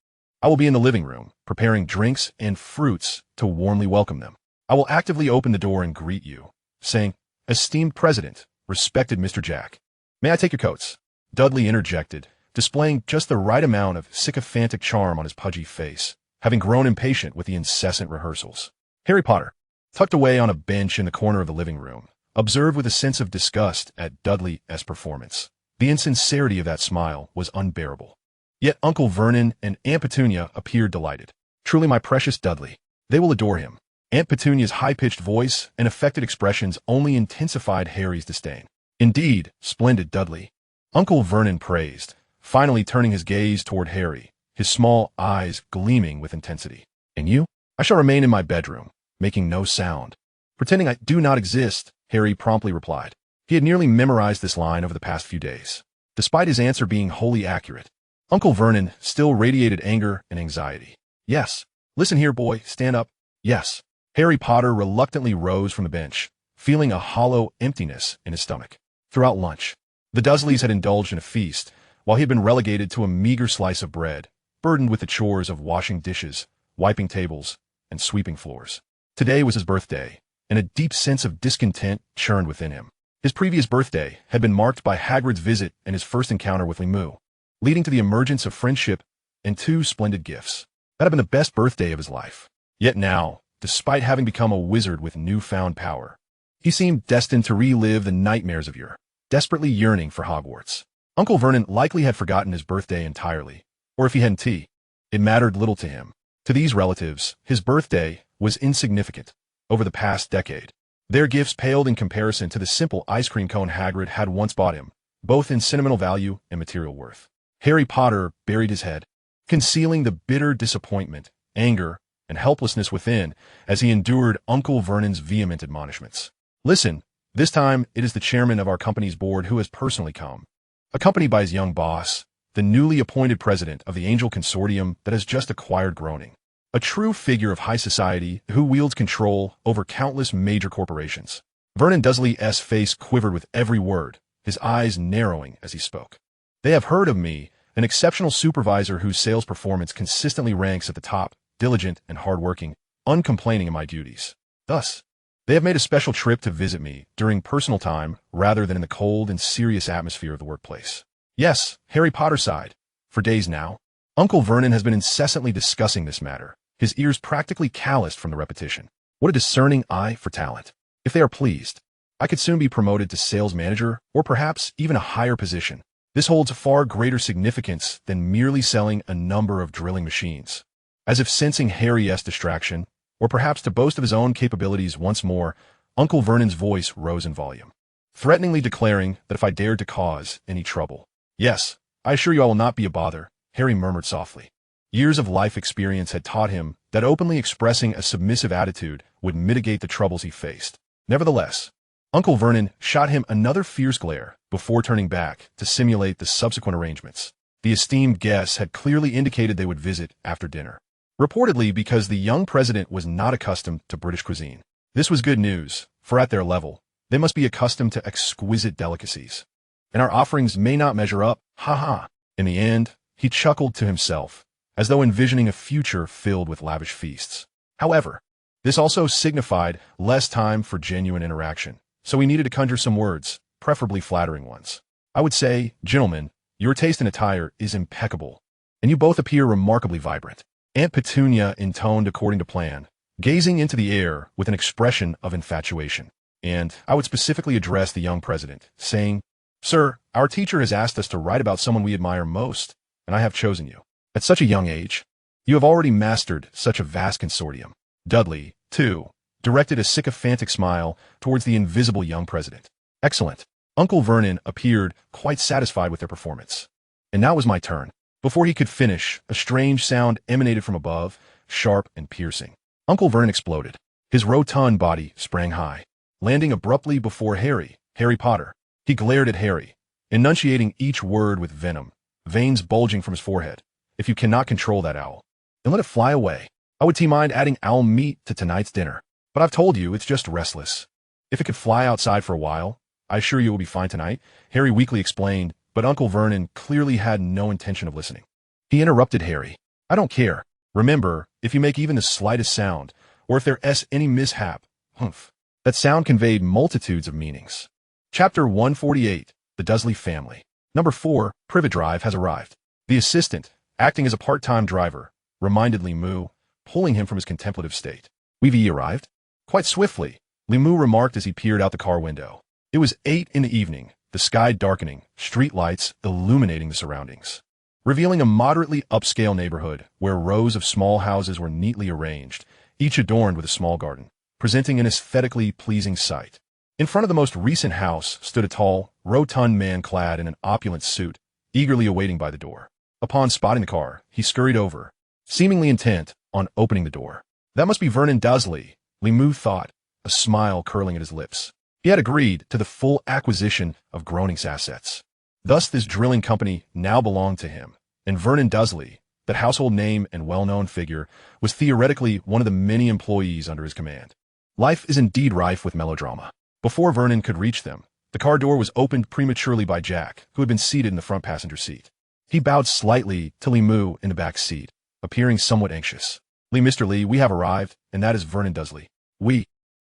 I will be in the living room, preparing drinks and fruits to warmly welcome them. I will actively open the door and greet you, saying, "Esteemed President, respected Mr. Jack. May I take your coats?" Dudley interjected, displaying just the right amount of sycophantic charm on his pudgy face, having grown impatient with the incessant rehearsals. Harry Potter, tucked away on a bench in the corner of the living room, observed with a sense of disgust at Dudley's performance. The insincerity of that smile was unbearable. Yet Uncle Vernon and Aunt Petunia appeared delighted. Truly my precious Dudley. They will adore him. Aunt Petunia's high-pitched voice and affected expressions only intensified Harry's disdain. Indeed, splendid Dudley. Uncle Vernon praised, finally turning his gaze toward Harry, his small eyes gleaming with intensity. And you? I shall remain in my bedroom, making no sound. Pretending I do not exist, Harry promptly replied. He had nearly memorized this line over the past few days. Despite his answer being wholly accurate, Uncle Vernon still radiated anger and anxiety. Yes. Listen here, boy. Stand up. Yes. Harry Potter reluctantly rose from the bench, feeling a hollow emptiness in his stomach. Throughout lunch, the Dursleys had indulged in a feast, while he had been relegated to a meager slice of bread, burdened with the chores of washing dishes, wiping tables, and sweeping floors. Today was his birthday, and a deep sense of discontent churned within him. His previous birthday had been marked by Hagrid's visit and his first encounter with Limu, leading to the emergence of friendship and 2 splendid gifts. That had been the best birthday of his life. Yet now, despite having become a wizard with newfound power, he seemed destined to relive the nightmares of yore, desperately yearning for Hogwarts. Uncle Vernon likely had forgotten his birthday entirely, or if he hadn't, it mattered little to him. To these relatives, his birthday was insignificant. Over the past decade, their gifts paled in comparison to the simple ice cream cone Hagrid had once bought him, both in sentimental value and material worth. Harry Potter buried his head, concealing the bitter disappointment, anger, and helplessness within as he endured Uncle Vernon's vehement admonishments. Listen, this time it is the chairman of our company's board who has personally come, accompanied by his young boss, the newly appointed president of the Angel Consortium that has just acquired Groening, a true figure of high society who wields control over countless major corporations. Vernon Dursley's face quivered with every word, his eyes narrowing as he spoke. They have heard of me, an exceptional supervisor whose sales performance consistently ranks at the top, diligent and hardworking, uncomplaining in my duties. Thus, they have made a special trip to visit me during personal time rather than in the cold and serious atmosphere of the workplace. Yes, Harry Potter sighed. For days now, Uncle Vernon has been incessantly discussing this matter, his ears practically calloused from the repetition. What a discerning eye for talent. If they are pleased, I could soon be promoted to sales manager or perhaps even a higher position. This holds far greater significance than merely selling a number of drilling machines. As if sensing Harry's distraction, or perhaps to boast of his own capabilities once more, Uncle Vernon's voice rose in volume, threateningly declaring that if I dared to cause any trouble. Yes, I assure you I will not be a bother, Harry murmured softly. Years of life experience had taught him that openly expressing a submissive attitude would mitigate the troubles he faced. Nevertheless, Uncle Vernon shot him another fierce glare before turning back to simulate the subsequent arrangements. The esteemed guests had clearly indicated they would visit after dinner, reportedly because the young president was not accustomed to British cuisine. This was good news, for at their level, they must be accustomed to exquisite delicacies. And our offerings may not measure up, ha. In the end, he chuckled to himself, as though envisioning a future filled with lavish feasts. However, this also signified less time for genuine interaction, so he needed to conjure some words, preferably flattering ones. I would say, gentlemen, your taste in attire is impeccable, and you both appear remarkably vibrant. Aunt Petunia intoned according to plan, gazing into the air with an expression of infatuation. And I would specifically address the young president, saying, Sir, our teacher has asked us to write about someone we admire most, and I have chosen you. At such a young age, you have already mastered such a vast consortium. Dudley, too, directed a sycophantic smile towards the invisible young president. Excellent. Uncle Vernon appeared quite satisfied with their performance. And now was my turn. Before he could finish, a strange sound emanated from above, sharp and piercing. Uncle Vernon exploded. His rotund body sprang high, landing abruptly before Harry Potter. He glared at Harry, enunciating each word with venom, veins bulging from his forehead. If you cannot control that owl, then let it fly away. I would mind adding owl meat to tonight's dinner, but I've told you it's just restless. If it could fly outside for a while, I assure you it will be fine tonight, Harry weakly explained, but Uncle Vernon clearly had no intention of listening. He interrupted Harry. I don't care. Remember, if you make even the slightest sound, or if there's any mishap, humph. That sound conveyed multitudes of meanings. Chapter 148, The Dursley Family. Number 4, Privet Drive has arrived. The assistant, acting as a part-time driver, reminded Limu, pulling him from his contemplative state. We've arrived? Quite swiftly, Limu remarked as he peered out the car window. It was 8 in the evening, the sky darkening, street lights illuminating the surroundings, revealing a moderately upscale neighborhood where rows of small houses were neatly arranged, each adorned with a small garden, presenting an aesthetically pleasing sight. In front of the most recent house stood a tall, rotund man clad in an opulent suit, eagerly awaiting by the door. Upon spotting the car, he scurried over, seemingly intent on opening the door. That must be Vernon Dursley, Lee thought, a smile curling at his lips. He had agreed to the full acquisition of Groening's assets. Thus this drilling company now belonged to him, and Vernon Dursley, that household name and well-known figure, was theoretically one of the many employees under his command. Life is indeed rife with melodrama. Before Vernon could reach them, the car door was opened prematurely by Jack, who had been seated in the front passenger seat. He bowed slightly to Lee in the back seat, appearing somewhat anxious. Mr. Lee, we have arrived, and that is Vernon Dursley.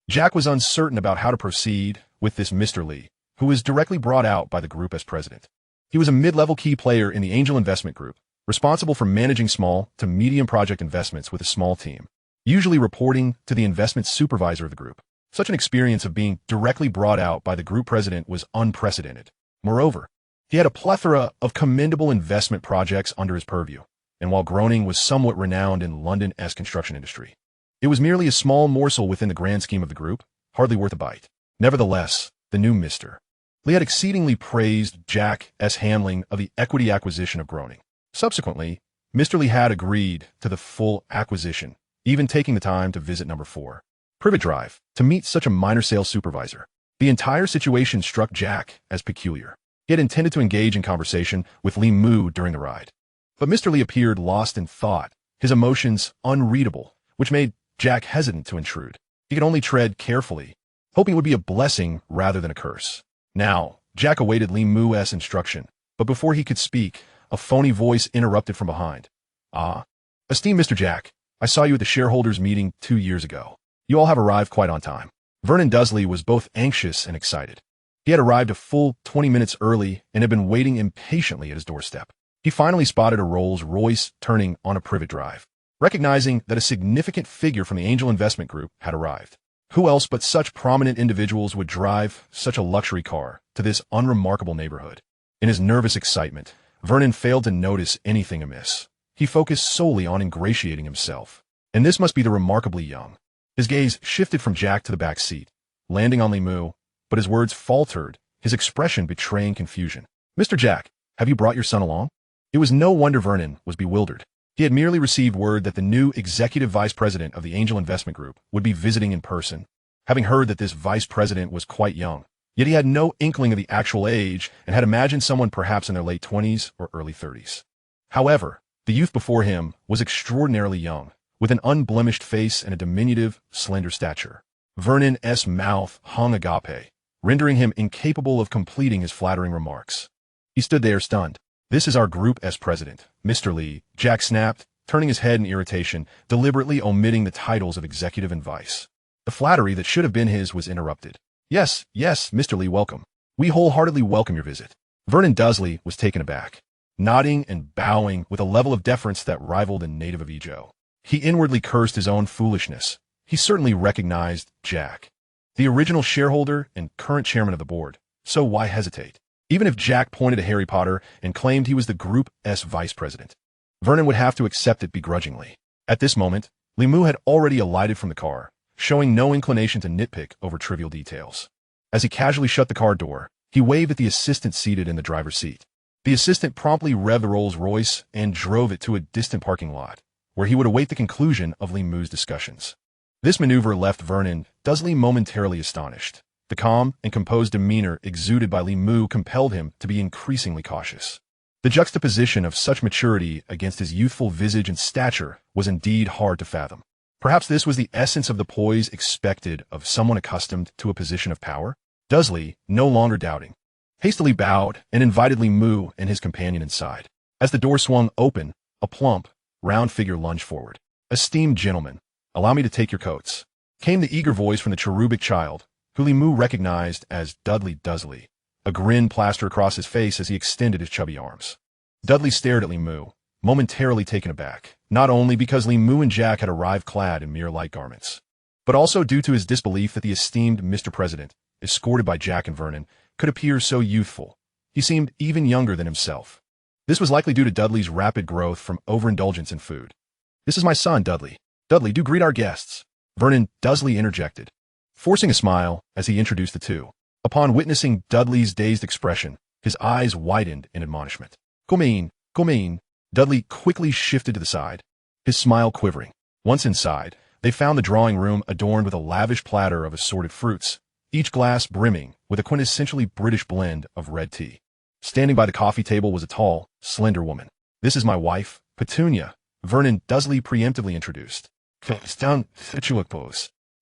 Jack was uncertain about how to proceed with this Mr. Lee, who was directly brought out by the group as president. He was a mid-level key player in the Angel Investment Group, responsible for managing small to medium project investments with a small team, usually reporting to the investment supervisor of the group. Such an experience of being directly brought out by the group president was unprecedented. Moreover, he had a plethora of commendable investment projects under his purview, and while Groening was somewhat renowned in London's construction industry, it was merely a small morsel within the grand scheme of the group, hardly worth a bite. Nevertheless, the new Mr. Lee had exceedingly praised Jack's handling of the equity acquisition of Groening. Subsequently, Mr. Lee had agreed to the full acquisition, even taking the time to visit number 4, Privet Drive, to meet such a minor sales supervisor. The entire situation struck Jack as peculiar. He had intended to engage in conversation with Lee during the ride, but Mr. Lee appeared lost in thought, his emotions unreadable, which made Jack hesitant to intrude. He could only tread carefully, hoping it would be a blessing rather than a curse. Now, Jack awaited Lee's instruction, but before he could speak, a phony voice interrupted from behind. Esteemed Mr. Jack, I saw you at the shareholders' meeting 2 years ago. You all have arrived quite on time. Vernon Dursley was both anxious and excited. He had arrived a full 20 minutes early and had been waiting impatiently at his doorstep. He finally spotted a Rolls-Royce turning on a Privet Drive, recognizing that a significant figure from the Angel Investment Group had arrived. Who else but such prominent individuals would drive such a luxury car to this unremarkable neighborhood? In his nervous excitement, Vernon failed to notice anything amiss. He focused solely on ingratiating himself. And this must be the remarkably young. His gaze shifted from Jack to the back seat, landing on Lee, but his words faltered, his expression betraying confusion. Mr. Jack, have you brought your son along? It was no wonder Vernon was bewildered. He had merely received word that the new executive vice president of the Angel Investment Group would be visiting in person, having heard that this vice president was quite young. Yet he had no inkling of the actual age and had imagined someone perhaps in their late 20s or early 30s. However, the youth before him was extraordinarily young, with an unblemished face and a diminutive, slender stature. Vernon's mouth hung agape, rendering him incapable of completing his flattering remarks. He stood there stunned. This is our group's president, Mr. Lee, Jack snapped, turning his head in irritation, deliberately omitting the titles of executive and vice. The flattery that should have been his was interrupted. Yes, Mr. Lee, welcome. We wholeheartedly welcome your visit. Vernon Dursley was taken aback, nodding and bowing with a level of deference that rivaled a native of Ejo. He inwardly cursed his own foolishness. He certainly recognized Jack, the original shareholder and current chairman of the board, so why hesitate? Even if Jack pointed to Harry Potter and claimed he was the group's vice president, Vernon would have to accept it begrudgingly. At this moment, Lee had already alighted from the car, showing no inclination to nitpick over trivial details. As he casually shut the car door, he waved at the assistant seated in the driver's seat. The assistant promptly revved the Rolls-Royce and drove it to a distant parking lot, where he would await the conclusion of Lee's discussions. This maneuver left Vernon Dursley momentarily astonished. The calm and composed demeanor exuded by Lee compelled him to be increasingly cautious. The juxtaposition of such maturity against his youthful visage and stature was indeed hard to fathom. Perhaps this was the essence of the poise expected of someone accustomed to a position of power? Dursley, no longer doubting, hastily bowed and invited Lee and his companion inside. As the door swung open, a plump, round figure lunged forward. Esteemed gentlemen, allow me to take your coats, came the eager voice from the cherubic child, who Lee recognized as Dudley Dursley, a grin plastered across his face as he extended his chubby arms. Dudley stared at Lee, momentarily taken aback, not only because Lee and Jack had arrived clad in mere light garments, but also due to his disbelief that the esteemed Mr. President, escorted by Jack and Vernon, could appear so youthful. He seemed even younger than himself. This was likely due to Dudley's rapid growth from overindulgence in food. "This is my son, Dudley. Dudley, do greet our guests," Vernon Dursley interjected, forcing a smile as he introduced the two. Upon witnessing Dudley's dazed expression, his eyes widened in admonishment. "Come in, come in." Dudley quickly shifted to the side, his smile quivering. Once inside, they found the drawing room adorned with a lavish platter of assorted fruits, each glass brimming with a quintessentially British blend of red tea. Standing by the coffee table was a tall, slender woman. "This is my wife, Petunia," Vernon Dursley preemptively introduced.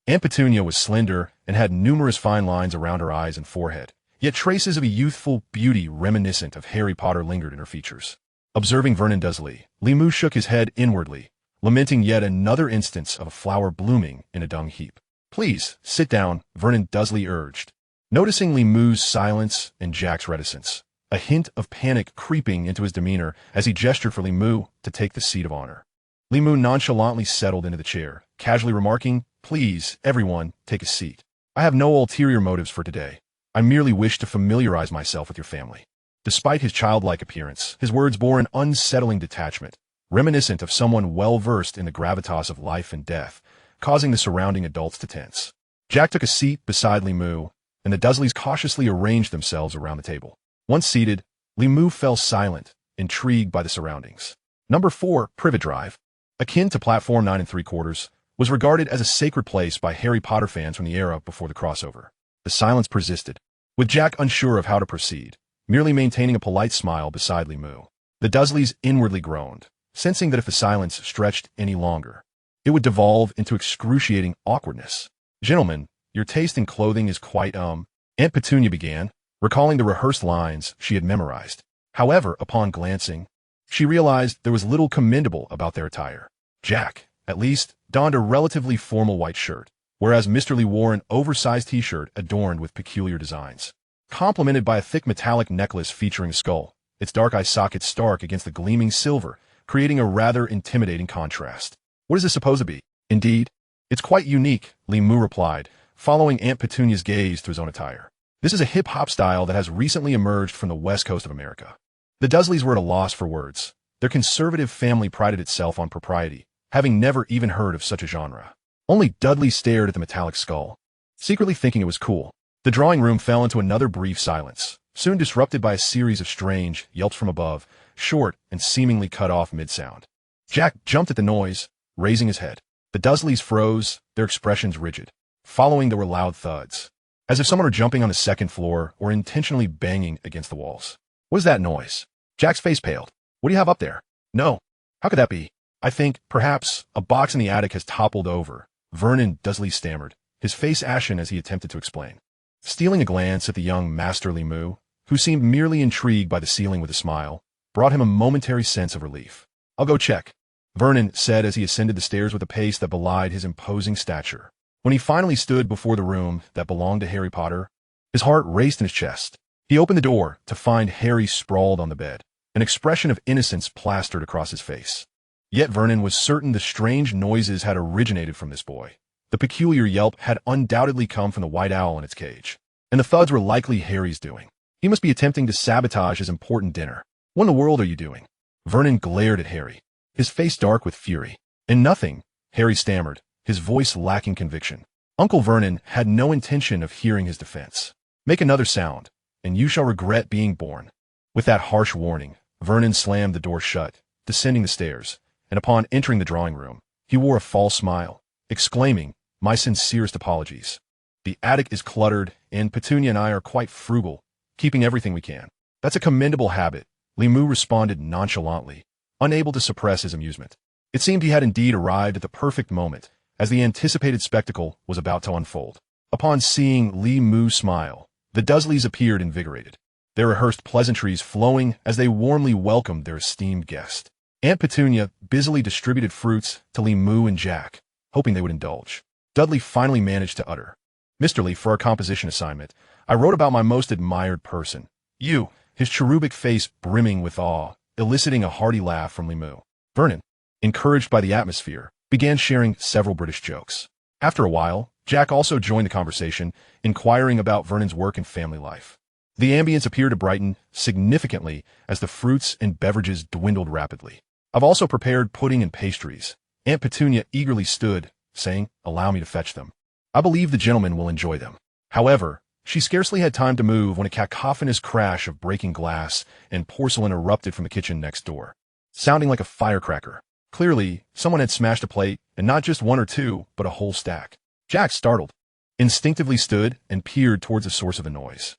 Aunt Petunia was slender and had numerous fine lines around her eyes and forehead, yet traces of a youthful beauty reminiscent of Harry Potter lingered in her features. Observing Vernon Dursley, Limu shook his head inwardly, lamenting yet another instance of a flower blooming in a dung heap. "Please, sit down," Vernon Dursley urged, noticing Limu's silence and Jack's reticence, a hint of panic creeping into his demeanor as he gestured for Limu to take the seat of honor. Limu nonchalantly settled into the chair, casually remarking, "Please, everyone, take a seat. I have no ulterior motives for today. I merely wish to familiarize myself with your family." Despite his childlike appearance, his words bore an unsettling detachment, reminiscent of someone well-versed in the gravitas of life and death, causing the surrounding adults to tense. Jack took a seat beside Limu, and the Dursleys cautiously arranged themselves around the table. Once seated, Limu fell silent, intrigued by the surroundings. Number 4, Privet Drive, akin to Platform 9 3/4, was regarded as a sacred place by Harry Potter fans from the era before the crossover. The silence persisted, with Jack unsure of how to proceed, merely maintaining a polite smile beside Limu. The Dursleys inwardly groaned, sensing that if the silence stretched any longer, it would devolve into excruciating awkwardness. "Gentlemen, your taste in clothing is quite, Aunt Petunia began, recalling the rehearsed lines she had memorized. However, upon glancing, she realized there was little commendable about their attire. Jack, at least, donned a relatively formal white shirt, whereas Mr. Lee wore an oversized t-shirt adorned with peculiar designs, complemented by a thick metallic necklace featuring a skull, its dark eye sockets stark against the gleaming silver, creating a rather intimidating contrast. "What is this supposed to be?" "Indeed, it's quite unique," Limu replied, following Aunt Petunia's gaze to his own attire. "This is a hip-hop style that has recently emerged from the west coast of America." The Dursleys were at a loss for words. Their conservative family prided itself on propriety, having never even heard of such a genre. Only Dudley stared at the metallic skull, secretly thinking it was cool. The drawing room fell into another brief silence, soon disrupted by a series of strange yelps from above, short and seemingly cut off mid-sound. Jack jumped at the noise, raising his head. The Dursleys froze, their expressions rigid. Following, there were loud thuds, as if someone were jumping on the second floor or intentionally banging against the walls. "What is that noise?" Jack's face paled. "What do you have up there?" "No. How could that be?" "I think, perhaps, a box in the attic has toppled over," Vernon Dursley stammered, his face ashen as he attempted to explain. Stealing a glance at the young Master Limu, who seemed merely intrigued by the ceiling with a smile, brought him a momentary sense of relief. "I'll go check," Vernon said as he ascended the stairs with a pace that belied his imposing stature. When he finally stood before the room that belonged to Harry Potter, his heart raced in his chest. He opened the door to find Harry sprawled on the bed, an expression of innocence plastered across his face. Yet Vernon was certain the strange noises had originated from this boy. The peculiar yelp had undoubtedly come from the white owl in its cage, and the thuds were likely Harry's doing. He must be attempting to sabotage his important dinner. "What in the world are you doing?" Vernon glared at Harry, his face dark with fury. "And nothing," Harry stammered, his voice lacking conviction. Uncle Vernon had no intention of hearing his defense. "Make another sound, and you shall regret being born." With that harsh warning, Vernon slammed the door shut, descending the stairs, and upon entering the drawing room, he wore a false smile, exclaiming, "My sincerest apologies. The attic is cluttered, and Petunia and I are quite frugal, keeping everything we can." "That's a commendable habit," Limu responded nonchalantly, unable to suppress his amusement. It seemed he had indeed arrived at the perfect moment, as the anticipated spectacle was about to unfold. Upon seeing Limu smile, the Dursleys appeared invigorated, their rehearsed pleasantries flowing as they warmly welcomed their esteemed guest. Aunt Petunia busily distributed fruits to Limu and Jack, hoping they would indulge. Dudley finally managed to utter, "Mr. Lee, for our composition assignment, I wrote about my most admired person, you," his cherubic face brimming with awe, eliciting a hearty laugh from Limu. Vernon, encouraged by the atmosphere, began sharing several British jokes. After a while, Jack also joined the conversation, inquiring about Vernon's work and family life. The ambience appeared to brighten significantly as the fruits and beverages dwindled rapidly. I've also prepared pudding and pastries. Aunt Petunia eagerly stood, saying, "Allow me to fetch them. I believe the gentleman will enjoy them." However, she scarcely had time to move when a cacophonous crash of breaking glass and porcelain erupted from the kitchen next door, sounding like a firecracker. Clearly, someone had smashed a plate, and not just one or two, but a whole stack. Jack, startled, instinctively stood and peered towards the source of the noise.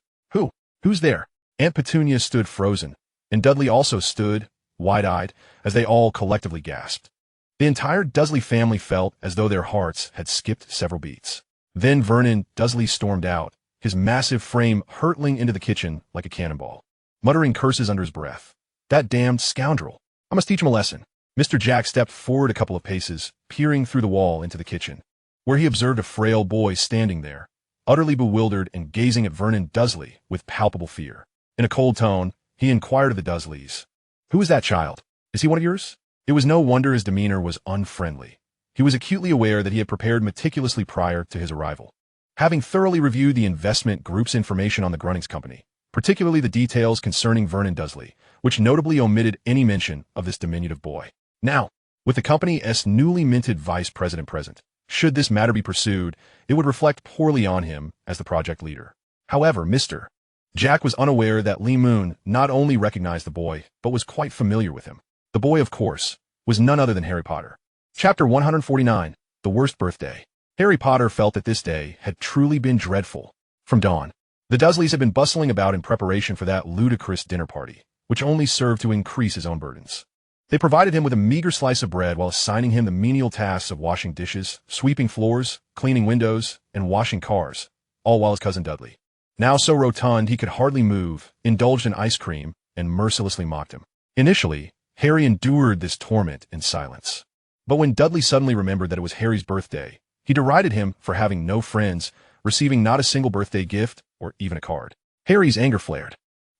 Who's there?" Aunt Petunia stood frozen, and Dudley also stood, wide-eyed, as they all collectively gasped. The entire Dursley family felt as though their hearts had skipped several beats. Then Vernon Dursley stormed out, his massive frame hurtling into the kitchen like a cannonball, muttering curses under his breath. "That damned scoundrel! I must teach him a lesson." Mr. Jack stepped forward a couple of paces, peering through the wall into the kitchen, where he observed a frail boy standing there, utterly bewildered and gazing at Vernon Dursley with palpable fear. In a cold tone, he inquired of the Dursleys, "Who is that child? Is he one of yours?" It was no wonder his demeanor was unfriendly. He was acutely aware that he had prepared meticulously prior to his arrival, having thoroughly reviewed the investment group's information on the Grunnings Company, particularly the details concerning Vernon Dursley, which notably omitted any mention of this diminutive boy. Now, with the company's newly minted vice president present, should this matter be pursued, it would reflect poorly on him as the project leader. However, Mr. Jack was unaware that Lee Moon not only recognized the boy, but was quite familiar with him. The boy, of course, was none other than Harry Potter. Chapter 149, The Worst Birthday. Harry Potter felt that this day had truly been dreadful. From dawn, the Dursleys had been bustling about in preparation for that ludicrous dinner party, which only served to increase his own burdens. They provided him with a meager slice of bread while assigning him the menial tasks of washing dishes, sweeping floors, cleaning windows, and washing cars, all while his cousin Dudley, now so rotund he could hardly move, indulged in ice cream and mercilessly mocked him. Initially, Harry endured this torment in silence. But when Dudley suddenly remembered that it was Harry's birthday, he derided him for having no friends, receiving not a single birthday gift or even a card. Harry's anger flared.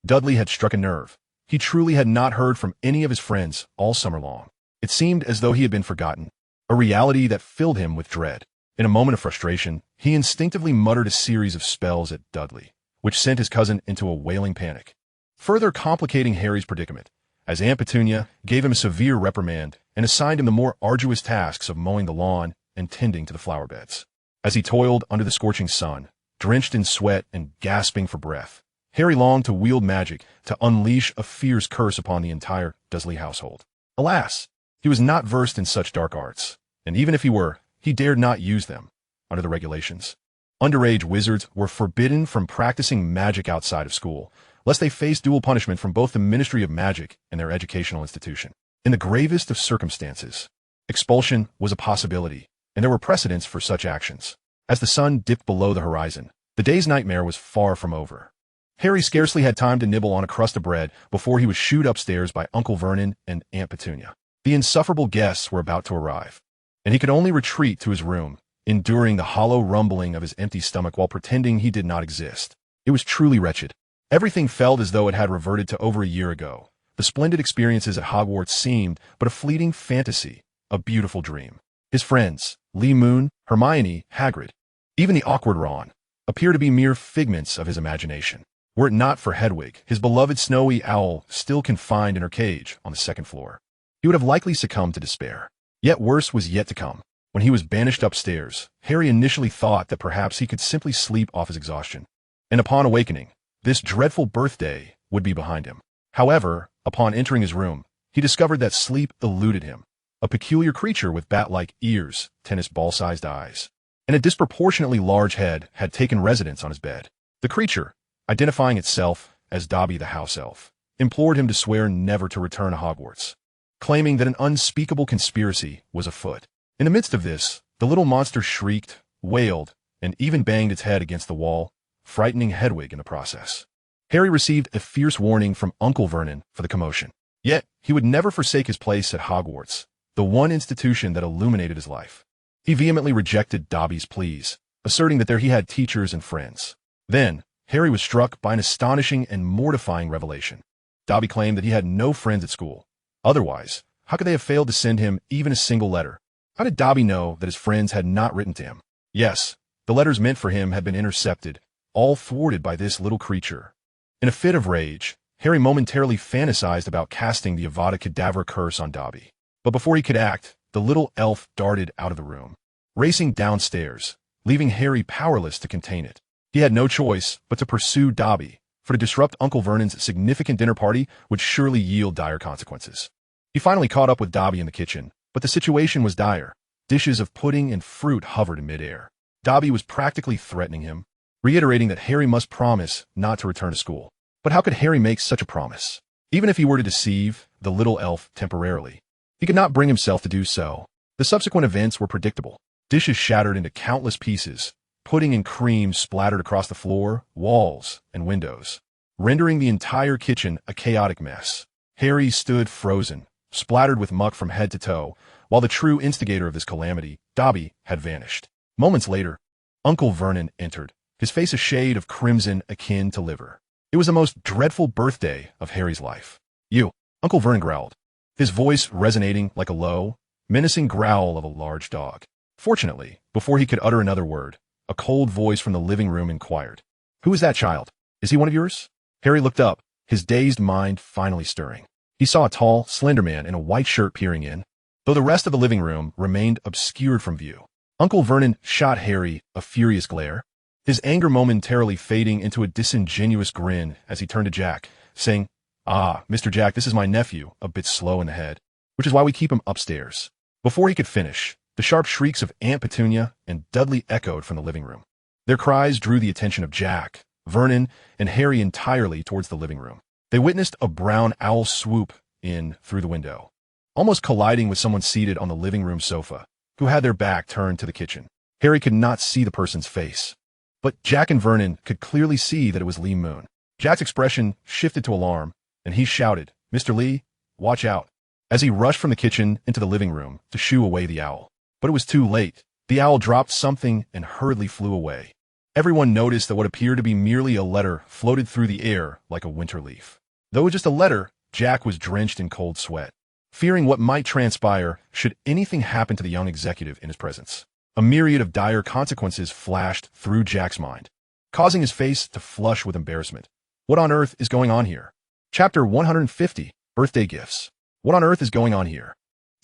Dudley had struck a nerve. He truly had not heard from any of his friends all summer long. It seemed as though he had been forgotten, a reality that filled him with dread. In a moment of frustration, he instinctively muttered a series of spells at Dudley, which sent his cousin into a wailing panic, further complicating Harry's predicament, as Aunt Petunia gave him a severe reprimand and assigned him the more arduous tasks of mowing the lawn and tending to the flower beds. As he toiled under the scorching sun, drenched in sweat and gasping for breath, Harry longed to wield magic to unleash a fierce curse upon the entire Dursley household. Alas, he was not versed in such dark arts, and even if he were, he dared not use them, under the regulations. Underage wizards were forbidden from practicing magic outside of school, lest they face dual punishment from both the Ministry of Magic and their educational institution. In the gravest of circumstances, expulsion was a possibility, and there were precedents for such actions. As the sun dipped below the horizon, the day's nightmare was far from over. Harry scarcely had time to nibble on a crust of bread before he was shooed upstairs by Uncle Vernon and Aunt Petunia. The insufferable guests were about to arrive, and he could only retreat to his room, enduring the hollow rumbling of his empty stomach while pretending he did not exist. It was truly wretched. Everything felt as though it had reverted to over a year ago. The splendid experiences at Hogwarts seemed but a fleeting fantasy, a beautiful dream. His friends, Lee Moon, Hermione, Hagrid, even the awkward Ron, appeared to be mere figments of his imagination. Were it not for Hedwig, his beloved snowy owl, still confined in her cage on the second floor, he would have likely succumbed to despair. Yet worse was yet to come. When he was banished upstairs, Harry initially thought that perhaps he could simply sleep off his exhaustion, and upon awakening, this dreadful birthday would be behind him. However, upon entering his room, he discovered that sleep eluded him. A peculiar creature with bat-like ears, tennis ball-sized eyes, and a disproportionately large head had taken residence on his bed. The creature, identifying itself as Dobby the house elf, implored him to swear never to return to Hogwarts, claiming that an unspeakable conspiracy was afoot. In the midst of this, the little monster shrieked, wailed, and even banged its head against the wall, frightening Hedwig in the process. Harry received a fierce warning from Uncle Vernon for the commotion. Yet, he would never forsake his place at Hogwarts, the one institution that illuminated his life. He vehemently rejected Dobby's pleas, asserting that there he had teachers and friends. Then, Harry was struck by an astonishing and mortifying revelation. Dobby claimed that he had no friends at school. Otherwise, how could they have failed to send him even a single letter? How did Dobby know that his friends had not written to him? Yes, the letters meant for him had been intercepted, all thwarted by this little creature. In a fit of rage, Harry momentarily fantasized about casting the Avada Kedavra curse on Dobby. But before he could act, the little elf darted out of the room, racing downstairs, leaving Harry powerless to contain it. He had no choice but to pursue Dobby, for to disrupt Uncle Vernon's significant dinner party would surely yield dire consequences. He finally caught up with Dobby in the kitchen, but the situation was dire. Dishes of pudding and fruit hovered in midair. Dobby was practically threatening him, reiterating that Harry must promise not to return to school. But how could Harry make such a promise? Even if he were to deceive the little elf temporarily, he could not bring himself to do so. The subsequent events were predictable. Dishes shattered into countless pieces, pudding and cream splattered across the floor, walls, and windows, rendering the entire kitchen a chaotic mess. Harry stood frozen, splattered with muck from head to toe, while the true instigator of this calamity, Dobby, had vanished. Moments later, Uncle Vernon entered, his face a shade of crimson akin to liver. It was the most dreadful birthday of Harry's life. "You," Uncle Vernon growled, his voice resonating like a low, menacing growl of a large dog. Fortunately, before he could utter another word, a cold voice from the living room inquired, "Who is that child? Is he one of yours?" Harry looked up, his dazed mind finally stirring. He saw a tall, slender man in a white shirt peering in, though the rest of the living room remained obscured from view. Uncle Vernon shot Harry a furious glare, his anger momentarily fading into a disingenuous grin as he turned to Jack, saying, "Ah, Mr. Jack, this is my nephew, a bit slow in the head, which is why we keep him upstairs." Before he could finish, the sharp shrieks of Aunt Petunia and Dudley echoed from the living room. Their cries drew the attention of Jack, Vernon, and Harry entirely towards the living room. They witnessed a brown owl swoop in through the window, almost colliding with someone seated on the living room sofa, who had their back turned to the kitchen. Harry could not see the person's face, but Jack and Vernon could clearly see that it was Lee Moon. Jack's expression shifted to alarm, and he shouted, "Mr. Lee, watch out," as he rushed from the kitchen into the living room to shoo away the owl. But it was too late. The owl dropped something and hurriedly flew away. Everyone noticed that what appeared to be merely a letter floated through the air like a winter leaf. Though just a letter, Jack was drenched in cold sweat, fearing what might transpire should anything happen to the young executive in his presence. A myriad of dire consequences flashed through Jack's mind, causing his face to flush with embarrassment. What on earth is going on here? Chapter 150, Birthday Gifts. What on earth is going on here?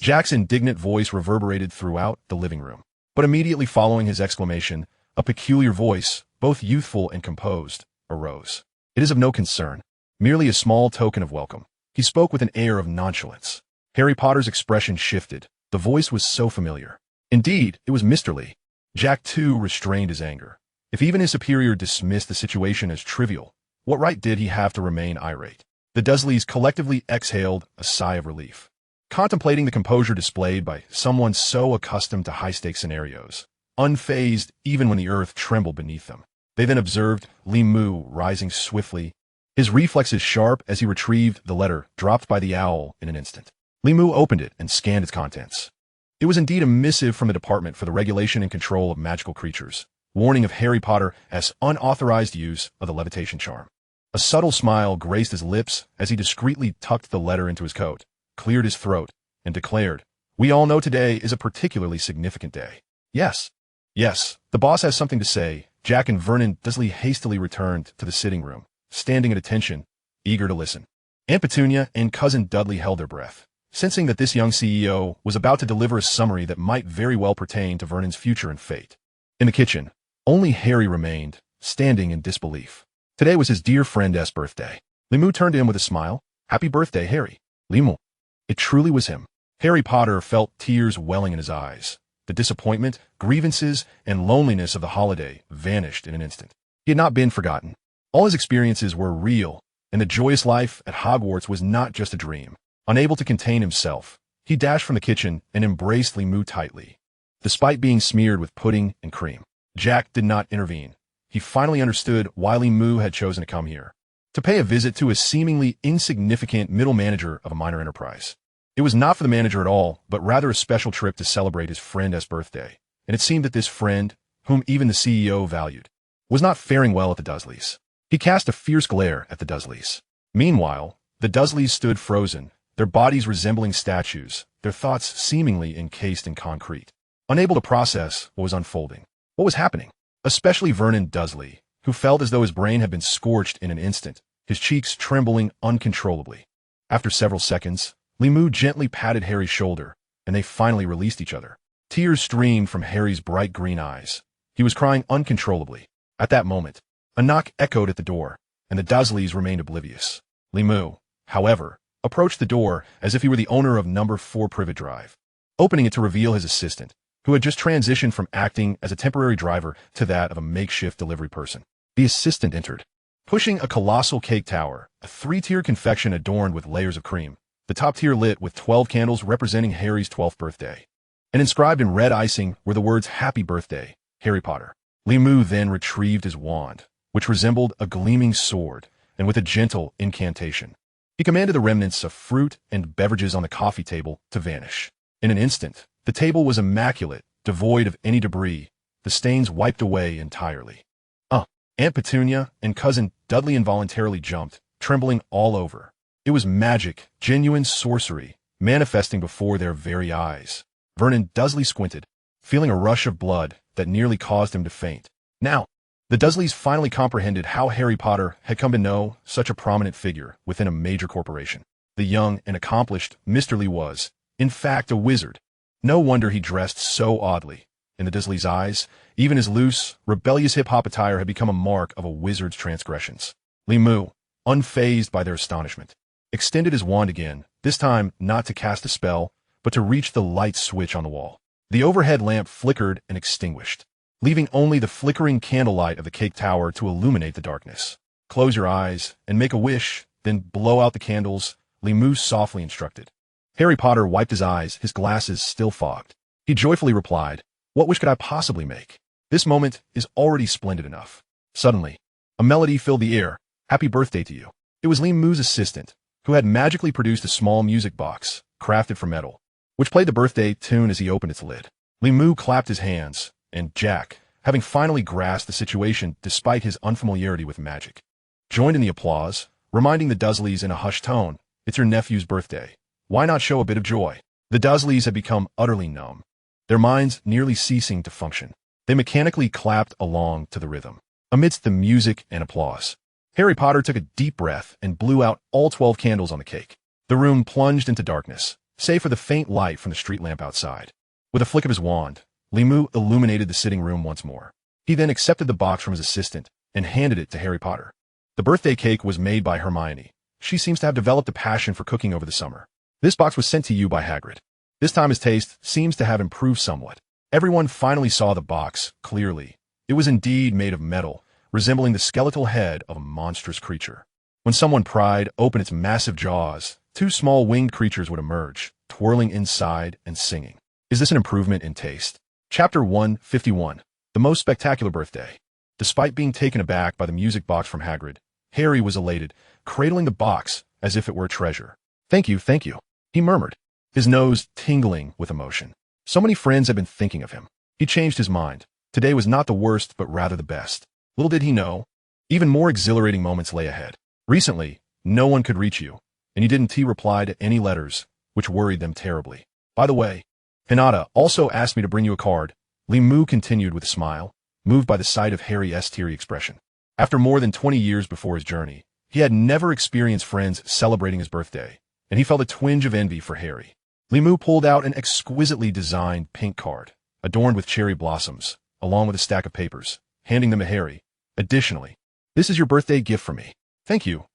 Jack's indignant voice reverberated throughout the living room. But immediately following his exclamation, a peculiar voice, both youthful and composed, arose. "It is of no concern, merely a small token of welcome." He spoke with an air of nonchalance. Harry Potter's expression shifted. The voice was so familiar. Indeed, it was Mr. Lee. Jack, too, restrained his anger. If even his superior dismissed the situation as trivial, what right did he have to remain irate? The Dursleys collectively exhaled a sigh of relief, contemplating the composure displayed by someone so accustomed to high-stakes scenarios, unfazed even when the earth trembled beneath them. They then observed Lee Moo rising swiftly, his reflexes sharp as he retrieved the letter dropped by the owl in an instant. Lee Moo opened it and scanned its contents. It was indeed a missive from the Department for the Regulation and Control of Magical Creatures, warning of Harry Potter as unauthorized use of the levitation charm. A subtle smile graced his lips as he discreetly tucked the letter into his coat, cleared his throat, and declared, "We all know today is a particularly significant day." Yes, the boss has something to say. Jack and Vernon Dursley hastily returned to the sitting room, standing at attention, eager to listen. Aunt Petunia and Cousin Dudley held their breath, sensing that this young CEO was about to deliver a summary that might very well pertain to Vernon's future and fate. In the kitchen, only Harry remained, standing in disbelief. Today was his dear friend's birthday. Lee Moo turned to him with a smile. "Happy birthday, Harry." Lee Moo. It truly was him. Harry Potter felt tears welling in his eyes. The disappointment, grievances, and loneliness of the holiday vanished in an instant. He had not been forgotten. All his experiences were real, and the joyous life at Hogwarts was not just a dream. Unable to contain himself, he dashed from the kitchen and embraced Lee Moo tightly. Despite being smeared with pudding and cream, Jack did not intervene. He finally understood why Lee Moo had chosen to come here, to pay a visit to a seemingly insignificant middle manager of a minor enterprise. It was not for the manager at all, but rather a special trip to celebrate his friend's birthday, and it seemed that this friend, whom even the CEO valued, was not faring well at the Dursleys. He cast a fierce glare at the Dursleys. Meanwhile, the Dursleys stood frozen, their bodies resembling statues, their thoughts seemingly encased in concrete, unable to process what was unfolding. What was happening? Especially Vernon Dursley, who felt as though his brain had been scorched in an instant, his cheeks trembling uncontrollably. After several seconds, Limu gently patted Harry's shoulder, and they finally released each other. Tears streamed from Harry's bright green eyes. He was crying uncontrollably. At that moment, a knock echoed at the door, and the Dursleys remained oblivious. Limu, however, approached the door as if he were the owner of number 4 Privet Drive, opening it to reveal his assistant, who had just transitioned from acting as a temporary driver to that of a makeshift delivery person. The assistant entered, pushing a colossal cake tower, a 3-tier confection adorned with layers of cream, the top tier lit with 12 candles representing Harry's 12th birthday. And inscribed in red icing were the words "Happy Birthday, Harry Potter." Limu then retrieved his wand, which resembled a gleaming sword, and with a gentle incantation, he commanded the remnants of fruit and beverages on the coffee table to vanish. In an instant, the table was immaculate, devoid of any debris, the stains wiped away entirely. Aunt Petunia and Cousin Dudley involuntarily jumped, trembling all over. It was magic, genuine sorcery, manifesting before their very eyes. Vernon Dursley squinted, feeling a rush of blood that nearly caused him to faint. Now, the Dursleys finally comprehended how Harry Potter had come to know such a prominent figure within a major corporation. The young and accomplished Mr. Lee was, in fact, a wizard. No wonder he dressed so oddly. In the Dursleys' eyes, even his loose, rebellious hip-hop attire had become a mark of a wizard's transgressions. Limu, unfazed by their astonishment, extended his wand again, this time not to cast a spell, but to reach the light switch on the wall. The overhead lamp flickered and extinguished, leaving only the flickering candlelight of the cake tower to illuminate the darkness. "Close your eyes and make a wish, then blow out the candles," Limu softly instructed. Harry Potter wiped his eyes, his glasses still fogged. He joyfully replied, "What wish could I possibly make? This moment is already splendid enough." Suddenly, a melody filled the air. "Happy birthday to you." It was Limu's assistant, who had magically produced a small music box, crafted from metal, which played the birthday tune as he opened its lid. Limu clapped his hands, and Jack, having finally grasped the situation despite his unfamiliarity with magic, joined in the applause, reminding the Dursleys in a hushed tone, "It's your nephew's birthday. Why not show a bit of joy?" The Dursleys had become utterly numb, their minds nearly ceasing to function. They mechanically clapped along to the rhythm. Amidst the music and applause, Harry Potter took a deep breath and blew out all 12 candles on the cake. The room plunged into darkness, save for the faint light from the street lamp outside. With a flick of his wand, Limu illuminated the sitting room once more. He then accepted the box from his assistant and handed it to Harry Potter. The birthday cake was made by Hermione. She seems to have developed a passion for cooking over the summer. This box was sent to you by Hagrid. This time his taste seems to have improved somewhat. Everyone finally saw the box clearly. It was indeed made of metal, resembling the skeletal head of a monstrous creature. When someone pried open its massive jaws, 2 small winged creatures would emerge, twirling inside and singing. Is this an improvement in taste? Chapter 151. The Most Spectacular Birthday. Despite being taken aback by the music box from Hagrid, Harry was elated, cradling the box as if it were a treasure. Thank you," he murmured, his nose tingling with emotion. So many friends had been thinking of him. He changed his mind. Today was not the worst, but rather the best. Little did he know, even more exhilarating moments lay ahead. Recently, no one could reach you, and you didn't reply to any letters, which worried them terribly. By the way, Hinata also asked me to bring you a card. Limu continued with a smile, moved by the sight of Harry's teary expression. After more than 20 years before his journey, he had never experienced friends celebrating his birthday, and he felt a twinge of envy for Harry. Limu pulled out an exquisitely designed pink card, adorned with cherry blossoms, along with a stack of papers, handing them to Harry. Additionally, "This is your birthday gift for me." Thank you,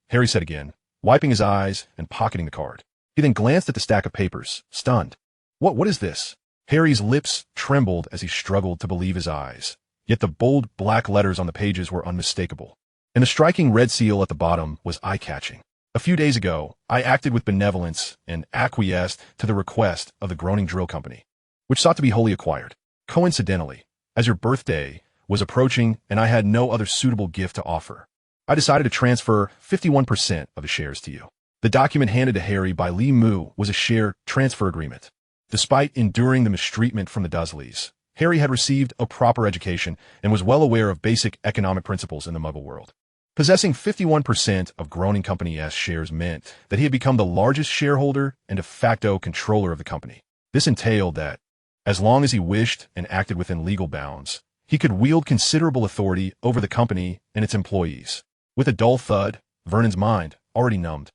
Harry said again, wiping his eyes and pocketing the card. He then glanced at the stack of papers, stunned. What is this?" Harry's lips trembled as he struggled to believe his eyes, yet the bold black letters on the pages were unmistakable, and the striking red seal at the bottom was eye-catching. "A few days ago, I acted with benevolence and acquiesced to the request of the Groaning Drill Company, which sought to be wholly acquired. Coincidentally, as your birthday was approaching and I had no other suitable gift to offer, I decided to transfer 51% of the shares to you." The document handed to Harry by Limu was a share transfer agreement. Despite enduring the mistreatment from the Dursleys, Harry had received a proper education and was well aware of basic economic principles in the Muggle world. Possessing 51% of Groaning Company's shares meant that he had become the largest shareholder and de facto controller of the company. This entailed that, as long as he wished and acted within legal bounds, he could wield considerable authority over the company and its employees. With a dull thud, Vernon's mind, already numbed,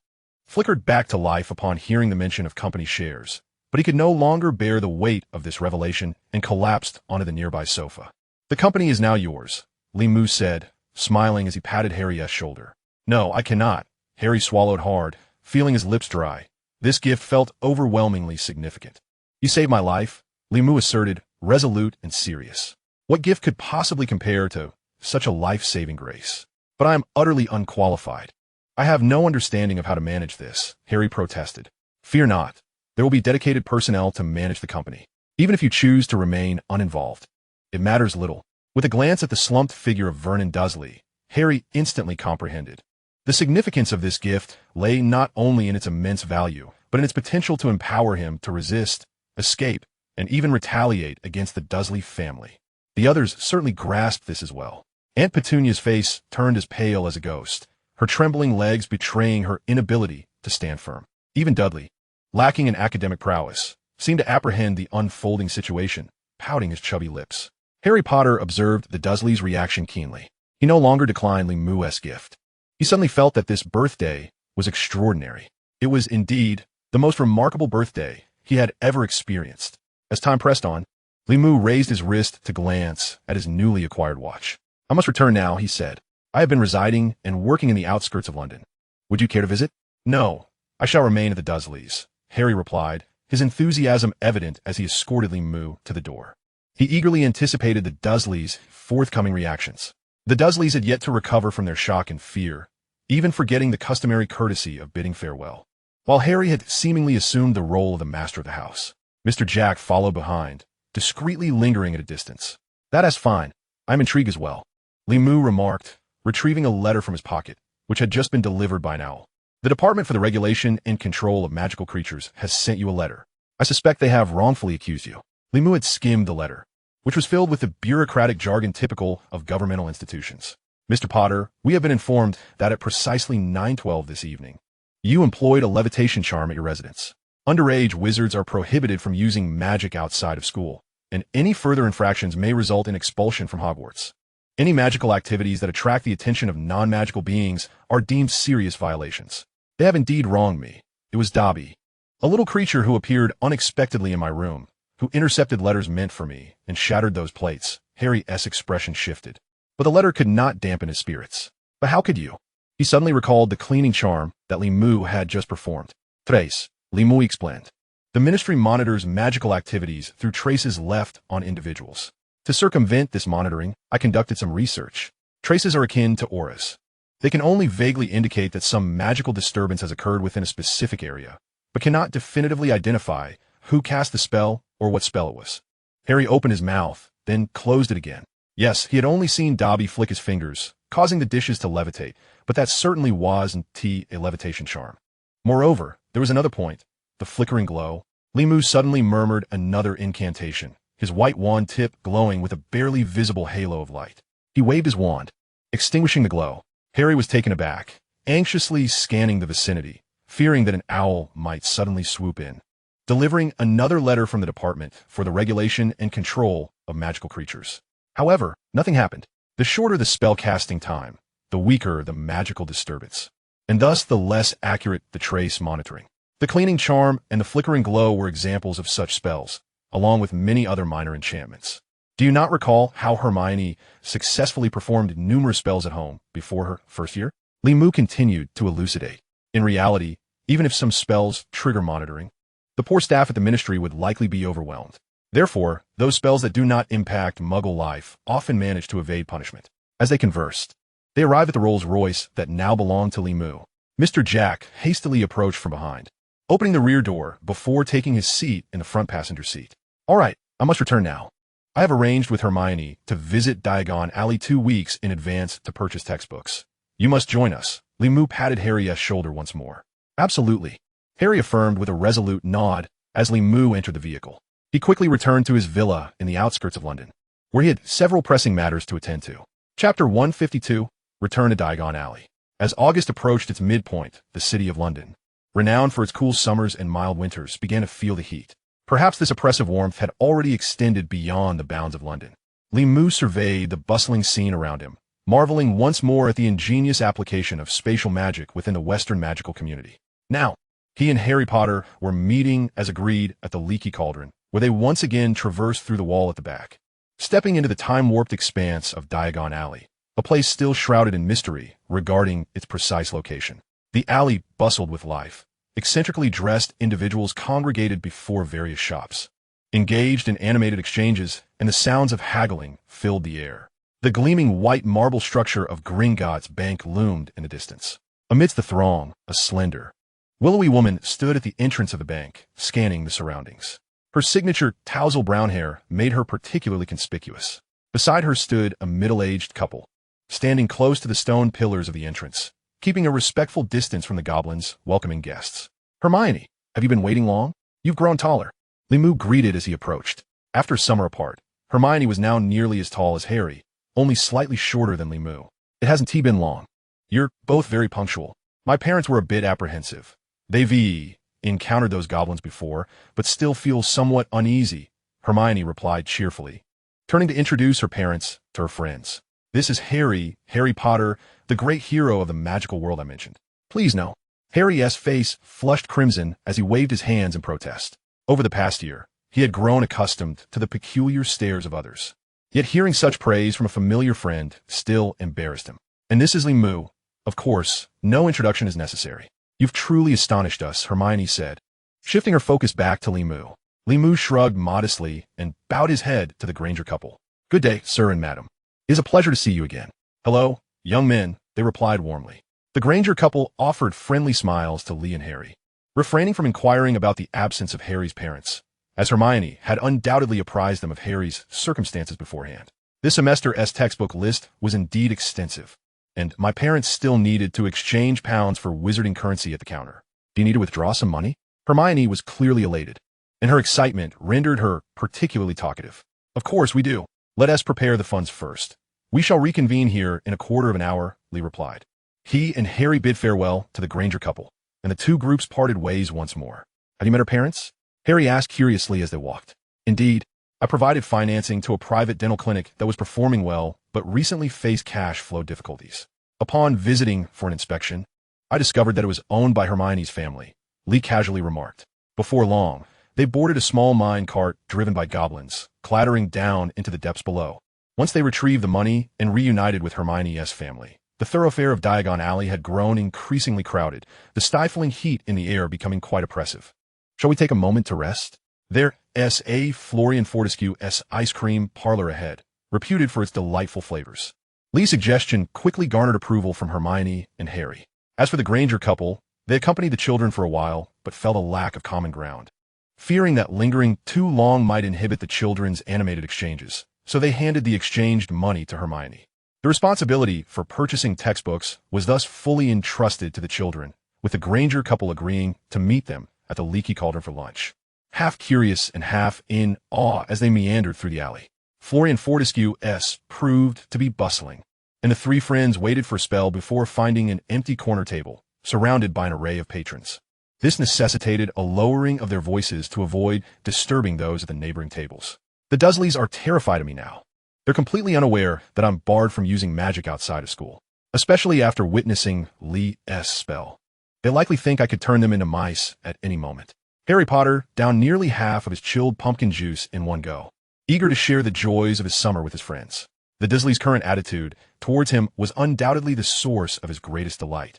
flickered back to life upon hearing the mention of company shares, but he could no longer bear the weight of this revelation and collapsed onto the nearby sofa. "The company is now yours," Lee said, smiling as he patted Harry's shoulder. "No, I cannot." Harry swallowed hard, feeling his lips dry. This gift felt overwhelmingly significant. "You saved my life," Lee asserted, resolute and serious. What gift could possibly compare to such a life-saving grace? "But I am utterly unqualified. I have no understanding of how to manage this," Harry protested. "Fear not. There will be dedicated personnel to manage the company, even if you choose to remain uninvolved. It matters little." With a glance at the slumped figure of Vernon Dursley, Harry instantly comprehended. The significance of this gift lay not only in its immense value, but in its potential to empower him to resist, escape, and even retaliate against the Dursley family. The others certainly grasped this as well. Aunt Petunia's face turned as pale as a ghost, her trembling legs betraying her inability to stand firm. Even Dudley, lacking in academic prowess, seemed to apprehend the unfolding situation, pouting his chubby lips. Harry Potter observed the Dursleys' reaction keenly. He no longer declined Lee Mu's gift. He suddenly felt that this birthday was extraordinary. It was indeed the most remarkable birthday he had ever experienced. As time pressed on, Lee raised his wrist to glance at his newly acquired watch. "I must return now," he said. "I have been residing and working in the outskirts of London. Would you care to visit?" "No, I shall remain at the Dursleys," Harry replied, his enthusiasm evident as he escorted Lee to the door. He eagerly anticipated the Dursleys' forthcoming reactions. The Dursleys had yet to recover from their shock and fear, even forgetting the customary courtesy of bidding farewell. While Harry had seemingly assumed the role of the master of the house, Mr. Jack followed behind, discreetly lingering at a distance. "That is fine. I'm intrigued as well," Lee remarked, retrieving a letter from his pocket, which had just been delivered by an owl. "The Department for the Regulation and Control of Magical Creatures has sent you a letter. I suspect they have wrongfully accused you." Lee had skimmed the letter, which was filled with the bureaucratic jargon typical of governmental institutions. "Mr. Potter, we have been informed that at precisely 9:12 this evening, you employed a levitation charm at your residence. Underage wizards are prohibited from using magic outside of school, and any further infractions may result in expulsion from Hogwarts. Any magical activities that attract the attention of non-magical beings are deemed serious violations. They have indeed wronged me. It was Dobby, a little creature who appeared unexpectedly in my room, who intercepted letters meant for me and shattered those plates." Harry's expression shifted, but the letter could not dampen his spirits. "But how could you?" He suddenly recalled the cleaning charm that Lee had just performed. "Trace," Lee explained. "The Ministry monitors magical activities through traces left on individuals. To circumvent this monitoring, I conducted some research. Traces are akin to auras. They can only vaguely indicate that some magical disturbance has occurred within a specific area, but cannot definitively identify who cast the spell or what spell it was." Harry opened his mouth, then closed it again. Yes, he had only seen Dobby flick his fingers, causing the dishes to levitate, but that certainly wasn't a levitation charm. Moreover, there was another point, the flickering glow. Lee suddenly murmured another incantation, his white wand tip glowing with a barely visible halo of light. He waved his wand, extinguishing the glow. Harry was taken aback, anxiously scanning the vicinity, fearing that an owl might suddenly swoop in, delivering another letter from the Department for the Regulation and Control of Magical Creatures. However, nothing happened. The shorter the spell-casting time, the weaker the magical disturbance, and thus the less accurate the trace monitoring. The cleaning charm and the flickering glow were examples of such spells, along with many other minor enchantments. Do you not recall how Hermione successfully performed numerous spells at home before her first year? Lee continued to elucidate. In reality, even if some spells trigger monitoring, the poor staff at the Ministry would likely be overwhelmed. Therefore, those spells that do not impact Muggle life often manage to evade punishment. As they conversed, they arrived at the Rolls-Royce that now belonged to Lee. Mr. Jack hastily approached from behind, opening the rear door before taking his seat in the front passenger seat. "All right, I must return now. I have arranged with Hermione to visit Diagon Alley 2 weeks in advance to purchase textbooks. You must join us." Lee patted Harry's shoulder once more. "Absolutely," Harry affirmed with a resolute nod as Lee entered the vehicle. He quickly returned to his villa in the outskirts of London, where he had several pressing matters to attend to. Chapter 152, Return to Diagon Alley. As August approached its midpoint, the city of London, renowned for its cool summers and mild winters, began to feel the heat. Perhaps this oppressive warmth had already extended beyond the bounds of London. Lee surveyed the bustling scene around him, marveling once more at the ingenious application of spatial magic within the Western magical community. Now, he and Harry Potter were meeting as agreed at the Leaky Cauldron, where they once again traversed through the wall at the back, stepping into the time-warped expanse of Diagon Alley, a place still shrouded in mystery regarding its precise location. The alley bustled with life. Eccentrically dressed individuals congregated before various shops, engaged in animated exchanges, and the sounds of haggling filled the air. The gleaming white marble structure of Gringotts Bank loomed in the distance. Amidst the throng, a slender, willowy woman stood at the entrance of the bank, scanning the surroundings. Her signature tousle brown hair made her particularly conspicuous. Beside her stood a middle-aged couple, standing close to the stone pillars of the entrance, keeping a respectful distance from the goblins welcoming guests. "Hermione, have you been waiting long? You've grown taller," Limu greeted as he approached. After summer apart, Hermione was now nearly as tall as Harry, only slightly shorter than Limu. "It hasn't been long. You're both very punctual. My parents were a bit apprehensive. They've encountered those goblins before, but still feel somewhat uneasy," Hermione replied cheerfully, turning to introduce her parents to her friends. "This is Harry Potter, the great hero of the magical world I mentioned. Please no." Harry's face flushed crimson as he waved his hands in protest. Over the past year, he had grown accustomed to the peculiar stares of others. Yet hearing such praise from a familiar friend still embarrassed him. "And this is Limu. Of course, no introduction is necessary. You've truly astonished us," Hermione said, shifting her focus back to Limu. Limu shrugged modestly and bowed his head to the Granger couple. "Good day, sir and madam. It is a pleasure to see you again." "Hello, young men," they replied warmly. The Granger couple offered friendly smiles to Lee and Harry, refraining from inquiring about the absence of Harry's parents, as Hermione had undoubtedly apprised them of Harry's circumstances beforehand. This semester's textbook list was indeed extensive, and my parents still needed to exchange pounds for wizarding currency at the counter. "Do you need to withdraw some money?" Hermione was clearly elated, and her excitement rendered her particularly talkative. "Of course we do. Let us prepare the funds first. We shall reconvene here in a quarter of an hour," Lee replied. He and Harry bid farewell to the Granger couple, and the two groups parted ways once more. "Have you met her parents?" Harry asked curiously as they walked. "Indeed, I provided financing to a private dental clinic that was performing well, but recently faced cash flow difficulties. Upon visiting for an inspection, I discovered that it was owned by Hermione's family," Lee casually remarked. Before long, they boarded a small mine cart driven by goblins, clattering down into the depths below. Once they retrieved the money and reunited with Hermione's family, the thoroughfare of Diagon Alley had grown increasingly crowded, the stifling heat in the air becoming quite oppressive. "Shall we take a moment to rest? There's a Florian Fortescue's ice cream parlor ahead, reputed for its delightful flavors." Lee's suggestion quickly garnered approval from Hermione and Harry. As for the Granger couple, they accompanied the children for a while, but felt a lack of common ground, fearing that lingering too long might inhibit the children's animated exchanges, so they handed the exchanged money to Hermione. The responsibility for purchasing textbooks was thus fully entrusted to the children, with the Granger couple agreeing to meet them at the Leaky Cauldron for lunch. Half curious and half in awe as they meandered through the alley, Florian Fortescue's proved to be bustling, and the three friends waited for a spell before finding an empty corner table, surrounded by an array of patrons. This necessitated a lowering of their voices to avoid disturbing those at the neighboring tables. "The Dursleys are terrified of me now. They're completely unaware that I'm barred from using magic outside of school, especially after witnessing Lee's spell. They likely think I could turn them into mice at any moment." Harry Potter downed nearly half of his chilled pumpkin juice in one go, eager to share the joys of his summer with his friends. The Dursleys' current attitude towards him was undoubtedly the source of his greatest delight,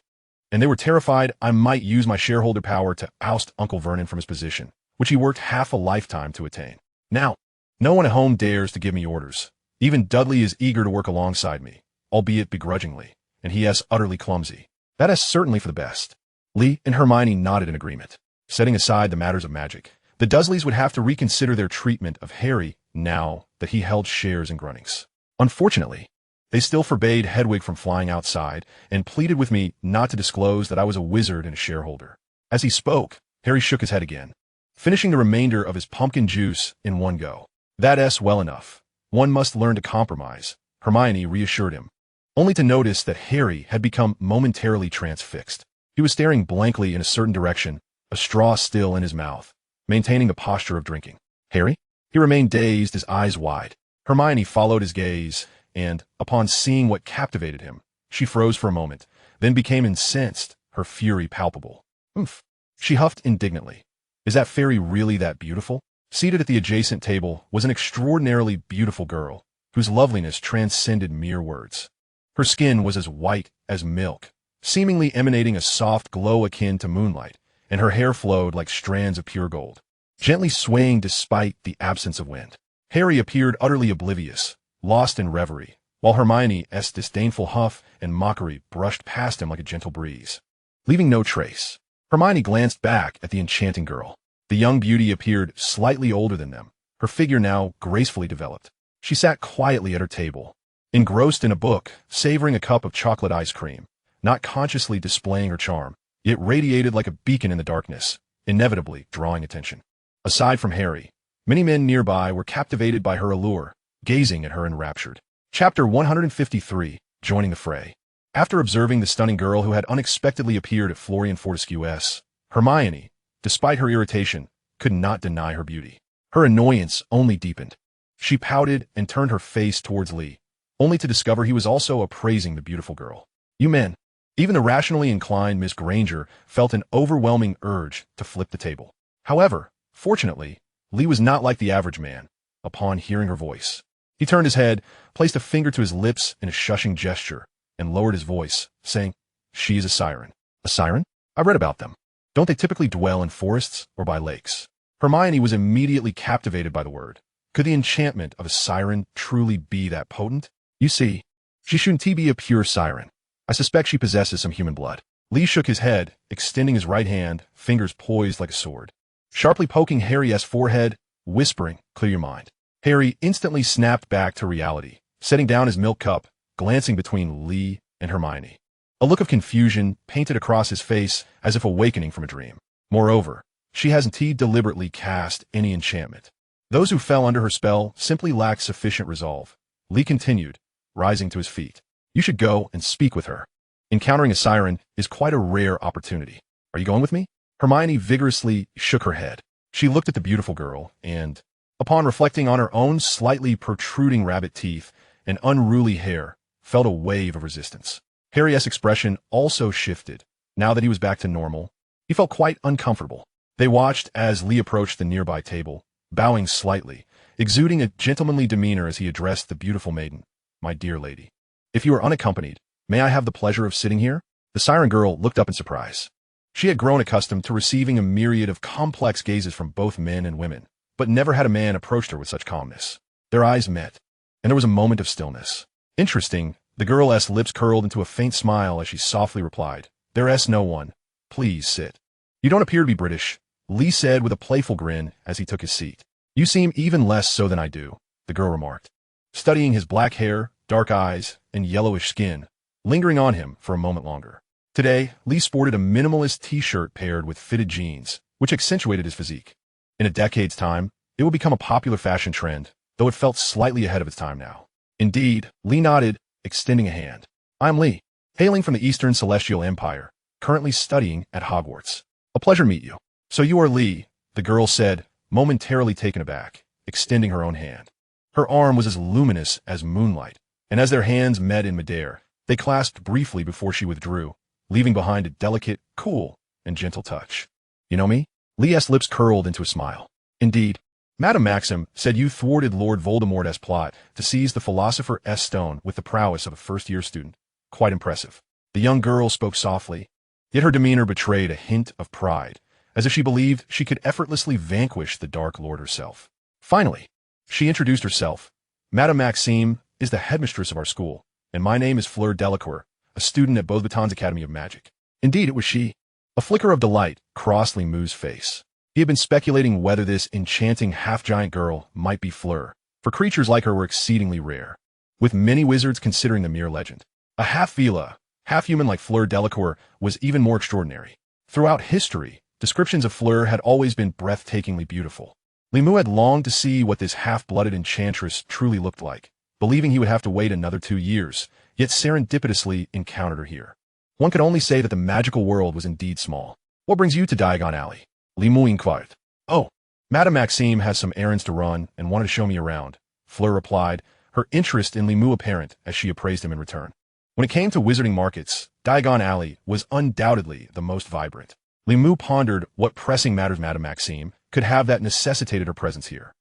and they were terrified I might use my shareholder power to oust Uncle Vernon from his position, which he worked half a lifetime to attain. Now, no one at home dares to give me orders. Even Dudley is eager to work alongside me, albeit begrudgingly, and he is utterly clumsy. That is certainly for the best. Lee and Hermione nodded in agreement. Setting aside the matters of magic, the Dursleys would have to reconsider their treatment of Harry now that he held shares in Grunnings. Unfortunately, they still forbade Hedwig from flying outside and pleaded with me not to disclose that I was a wizard and a shareholder. As he spoke, Harry shook his head again, finishing the remainder of his pumpkin juice in one go. "That's well enough. One must learn to compromise," Hermione reassured him, only to notice that Harry had become momentarily transfixed. He was staring blankly in a certain direction, a straw still in his mouth, maintaining the posture of drinking. "Harry?" He remained dazed, his eyes wide. Hermione followed his gaze and, upon seeing what captivated him, she froze for a moment, then became incensed, her fury palpable. Oomph. She huffed indignantly. Is that fairy really that beautiful? Seated at the adjacent table was an extraordinarily beautiful girl, whose loveliness transcended mere words. Her skin was as white as milk, seemingly emanating a soft glow akin to moonlight, and her hair flowed like strands of pure gold, gently swaying despite the absence of wind. Harry appeared utterly oblivious, lost in reverie, while Hermione's disdainful huff and mockery brushed past him like a gentle breeze, leaving no trace. Hermione glanced back at the enchanting girl. The young beauty appeared slightly older than them, her figure now gracefully developed. She sat quietly at her table, engrossed in a book, savoring a cup of chocolate ice cream, not consciously displaying her charm. It radiated like a beacon in the darkness, inevitably drawing attention. Aside from Harry, many men nearby were captivated by her allure, gazing at her enraptured. Chapter 153, Joining the Fray. After observing the stunning girl who had unexpectedly appeared at Florian Fortescue's, Hermione, despite her irritation, could not deny her beauty. Her annoyance only deepened. She pouted and turned her face towards Lee, only to discover he was also appraising the beautiful girl. You men. Even the rationally inclined Miss Granger felt an overwhelming urge to flip the table. However, fortunately, Lee was not like the average man. Upon hearing her voice, he turned his head, placed a finger to his lips in a shushing gesture, and lowered his voice, saying, "She is a siren." A siren? I read about them. Don't they typically dwell in forests or by lakes? Hermione was immediately captivated by the word. Could the enchantment of a siren truly be that potent? You see, she shouldn't be a pure siren. I suspect she possesses some human blood. Lee shook his head, extending his right hand, fingers poised like a sword, sharply poking Harry's forehead, whispering, "Clear your mind." Harry instantly snapped back to reality, setting down his milk cup, glancing between Lee and Hermione. A look of confusion painted across his face as if awakening from a dream. Moreover, she hasn't deliberately cast any enchantment. Those who fell under her spell simply lacked sufficient resolve. Lee continued, rising to his feet. You should go and speak with her. Encountering a siren is quite a rare opportunity. Are you going with me? Hermione vigorously shook her head. She looked at the beautiful girl and, upon reflecting on her own slightly protruding rabbit teeth and unruly hair, felt a wave of resistance. Harry's expression also shifted. Now that he was back to normal, he felt quite uncomfortable. They watched as Lee approached the nearby table, bowing slightly, exuding a gentlemanly demeanor as he addressed the beautiful maiden. My dear lady, if you are unaccompanied, may I have the pleasure of sitting here? The siren girl looked up in surprise. She had grown accustomed to receiving a myriad of complex gazes from both men and women, but never had a man approached her with such calmness. Their eyes met, and there was a moment of stillness. Interesting, the girl's lips curled into a faint smile as she softly replied, There's no one. Please sit. You don't appear to be British, Lee said with a playful grin as he took his seat. You seem even less so than I do, the girl remarked, studying his black hair, dark eyes, and yellowish skin, lingering on him for a moment longer. Today, Lee sported a minimalist t-shirt paired with fitted jeans, which accentuated his physique. In a decade's time, it would become a popular fashion trend, though it felt slightly ahead of its time now. Indeed, Lee nodded, extending a hand. I'm Lee, hailing from the Eastern Celestial Empire, currently studying at Hogwarts. A pleasure to meet you. So you are Lee, the girl said, momentarily taken aback, extending her own hand. Her arm was as luminous as moonlight, and as their hands met in midair, they clasped briefly before she withdrew, leaving behind a delicate, cool, and gentle touch. You know me? Lee's lips curled into a smile. Indeed, Madame Maxim said you thwarted Lord Voldemort's plot to seize the Philosopher's Stone with the prowess of a first-year student. Quite impressive. The young girl spoke softly, yet her demeanor betrayed a hint of pride, as if she believed she could effortlessly vanquish the Dark Lord herself. Finally, she introduced herself. Madame Maxime is the headmistress of our school, and my name is Fleur Delacour, a student at Beauxbatons Academy of Magic. Indeed, it was she. A flicker of delight crossed Limou's face. He had been speculating whether this enchanting half-giant girl might be Fleur, for creatures like her were exceedingly rare, with many wizards considering them mere legend. A half-Vila, half-human like Fleur Delacour was even more extraordinary. Throughout history, descriptions of Fleur had always been breathtakingly beautiful. Limou had longed to see what this half-blooded enchantress truly looked like, believing he would have to wait another 2 years, yet serendipitously encountered her here. One could only say that the magical world was indeed small. What brings you to Diagon Alley? Limou inquired. Oh, Madame Maxime has some errands to run and wanted to show me around, Fleur replied, her interest in Limu apparent as she appraised him in return. When it came to wizarding markets, Diagon Alley was undoubtedly the most vibrant. Limu pondered what pressing matters Madame Maxime could have that necessitated her presence here.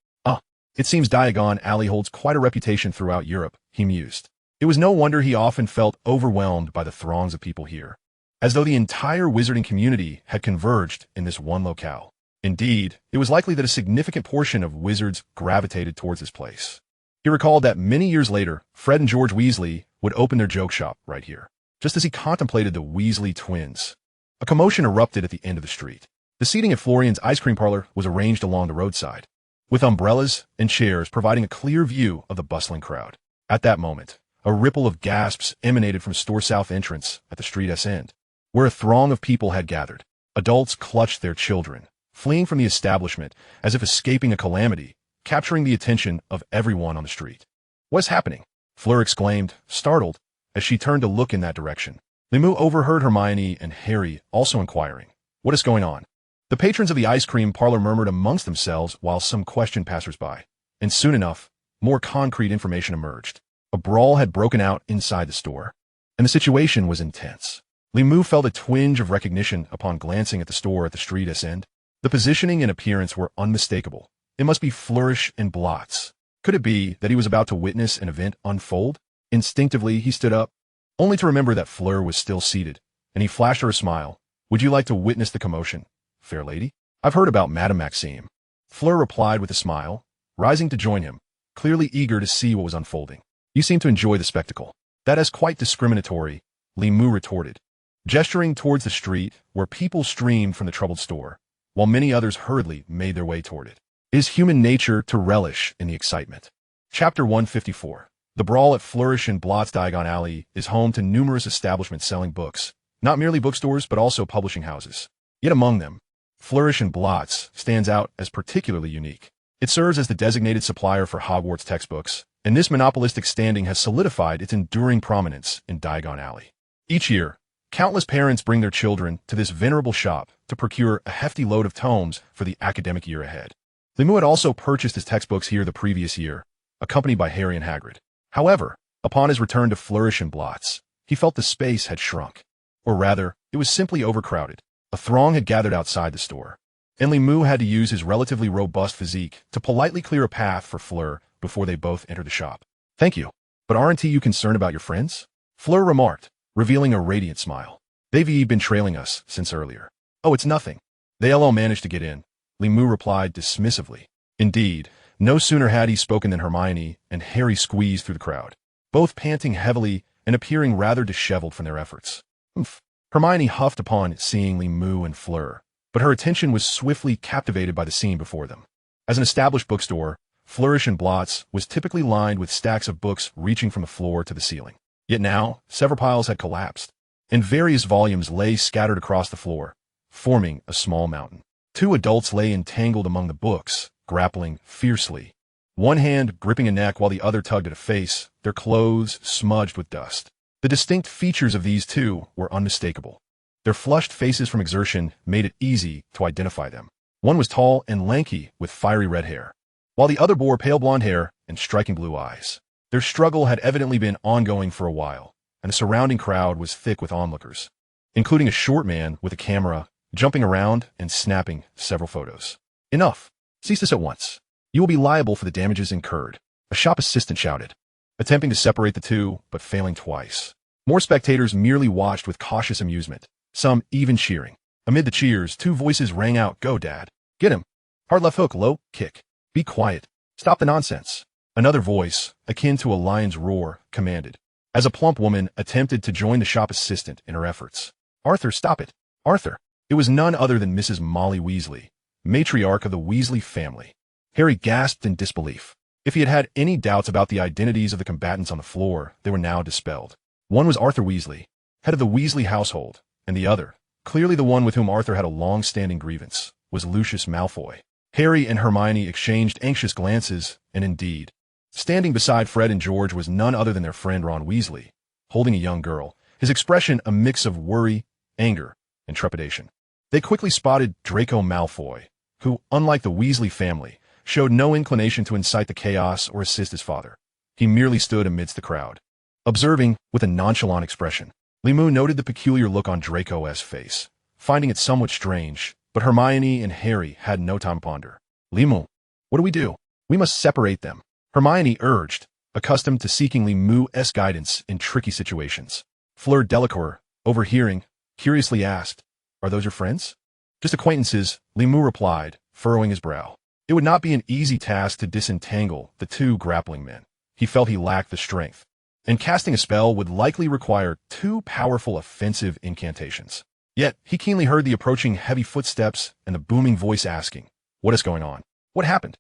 It seems Diagon Alley holds quite a reputation throughout Europe, he mused. It was no wonder he often felt overwhelmed by the throngs of people here, as though the entire wizarding community had converged in this one locale. Indeed, it was likely that a significant portion of wizards gravitated towards this place. He recalled that many years later, Fred and George Weasley would open their joke shop right here. Just as he contemplated the Weasley twins, a commotion erupted at the end of the street. The seating at Florian's ice cream parlor was arranged along the roadside, with umbrellas and chairs providing a clear view of the bustling crowd. At that moment, a ripple of gasps emanated from store south entrance at the street's end, where a throng of people had gathered. Adults clutched their children, fleeing from the establishment as if escaping a calamity, capturing the attention of everyone on the street. "What's happening?" Fleur exclaimed, startled, as she turned to look in that direction. Limu overheard Hermione and Harry also inquiring, "What is going on?" The patrons of the ice cream parlor murmured amongst themselves while some questioned passers-by, and soon enough, more concrete information emerged. A brawl had broken out inside the store, and the situation was intense. Limu felt a twinge of recognition upon glancing at the store at the street's end. The positioning and appearance were unmistakable. It must be Flourish and Blots. Could it be that he was about to witness an event unfold? Instinctively, he stood up, only to remember that Fleur was still seated, and he flashed her a smile. "Would you like to witness the commotion, fair lady?" "I've heard about Madame Maxime," Fleur replied with a smile, rising to join him, clearly eager to see what was unfolding. "You seem to enjoy the spectacle." "That is quite discriminatory," Limu retorted, gesturing towards the street where people streamed from the troubled store, while many others hurriedly made their way toward it. It is human nature to relish in the excitement. Chapter 154. The brawl at Flourish and Blots. Diagon Alley is home to numerous establishments selling books, not merely bookstores but also publishing houses. Yet among them, Flourish and Blots stands out as particularly unique. It serves as the designated supplier for Hogwarts textbooks, and this monopolistic standing has solidified its enduring prominence in Diagon Alley. Each year, countless parents bring their children to this venerable shop to procure a hefty load of tomes for the academic year ahead. Limu had also purchased his textbooks here the previous year, accompanied by Harry and Hagrid. However, upon his return to Flourish and Blots, he felt the space had shrunk. Or rather, it was simply overcrowded. A throng had gathered outside the store, and Limu had to use his relatively robust physique to politely clear a path for Fleur before they both entered the shop. "Thank you, but aren't you concerned about your friends?" Fleur remarked, revealing a radiant smile. "They've been trailing us since earlier." "Oh, it's nothing. They all managed to get in," Limu replied dismissively. Indeed, no sooner had he spoken than Hermione and Harry squeezed through the crowd, both panting heavily and appearing rather disheveled from their efforts. "Humph." Hermione huffed upon seeing Limu and Fleur, but her attention was swiftly captivated by the scene before them. As an established bookstore, Flourish and Blots was typically lined with stacks of books reaching from the floor to the ceiling. Yet now, several piles had collapsed, and various volumes lay scattered across the floor, forming a small mountain. Two adults lay entangled among the books, grappling fiercely, one hand gripping a neck while the other tugged at a face, their clothes smudged with dust. The distinct features of these two were unmistakable. Their flushed faces from exertion made it easy to identify them. One was tall and lanky with fiery red hair, while the other bore pale blonde hair and striking blue eyes. Their struggle had evidently been ongoing for a while, and the surrounding crowd was thick with onlookers, including a short man with a camera jumping around and snapping several photos. "Enough! Cease this at once. You will be liable for the damages incurred," a shop assistant shouted, attempting to separate the two, but failing twice. More spectators merely watched with cautious amusement, some even cheering. Amid the cheers, two voices rang out, "Go, Dad! Get him! Hard left hook, low kick! Be quiet! Stop the nonsense!" Another voice, akin to a lion's roar, commanded, as a plump woman attempted to join the shop assistant in her efforts. "Arthur, stop it! Arthur!" It was none other than Mrs. Molly Weasley, matriarch of the Weasley family. Harry gasped in disbelief. If he had had any doubts about the identities of the combatants on the floor, they were now dispelled. One was Arthur Weasley, head of the Weasley household, and the other, clearly the one with whom Arthur had a long-standing grievance, was Lucius Malfoy. Harry and Hermione exchanged anxious glances, and indeed, standing beside Fred and George was none other than their friend Ron Weasley, holding a young girl, his expression a mix of worry, anger, and trepidation. They quickly spotted Draco Malfoy, who, unlike the Weasley family, showed no inclination to incite the chaos or assist his father. He merely stood amidst the crowd, observing with a nonchalant expression. Limu noted the peculiar look on Draco's face, finding it somewhat strange, but Hermione and Harry had no time to ponder. Limu, what do we do? We must separate them, Hermione urged, accustomed to seeking Limu's guidance in tricky situations. Fleur Delacour, overhearing, curiously asked, "Are those your friends?" "Just acquaintances," Limu replied, furrowing his brow. It would not be an easy task to disentangle the two grappling men. He felt he lacked the strength, and casting a spell would likely require two powerful offensive incantations. Yet, he keenly heard the approaching heavy footsteps and the booming voice asking, "What is going on? What happened?"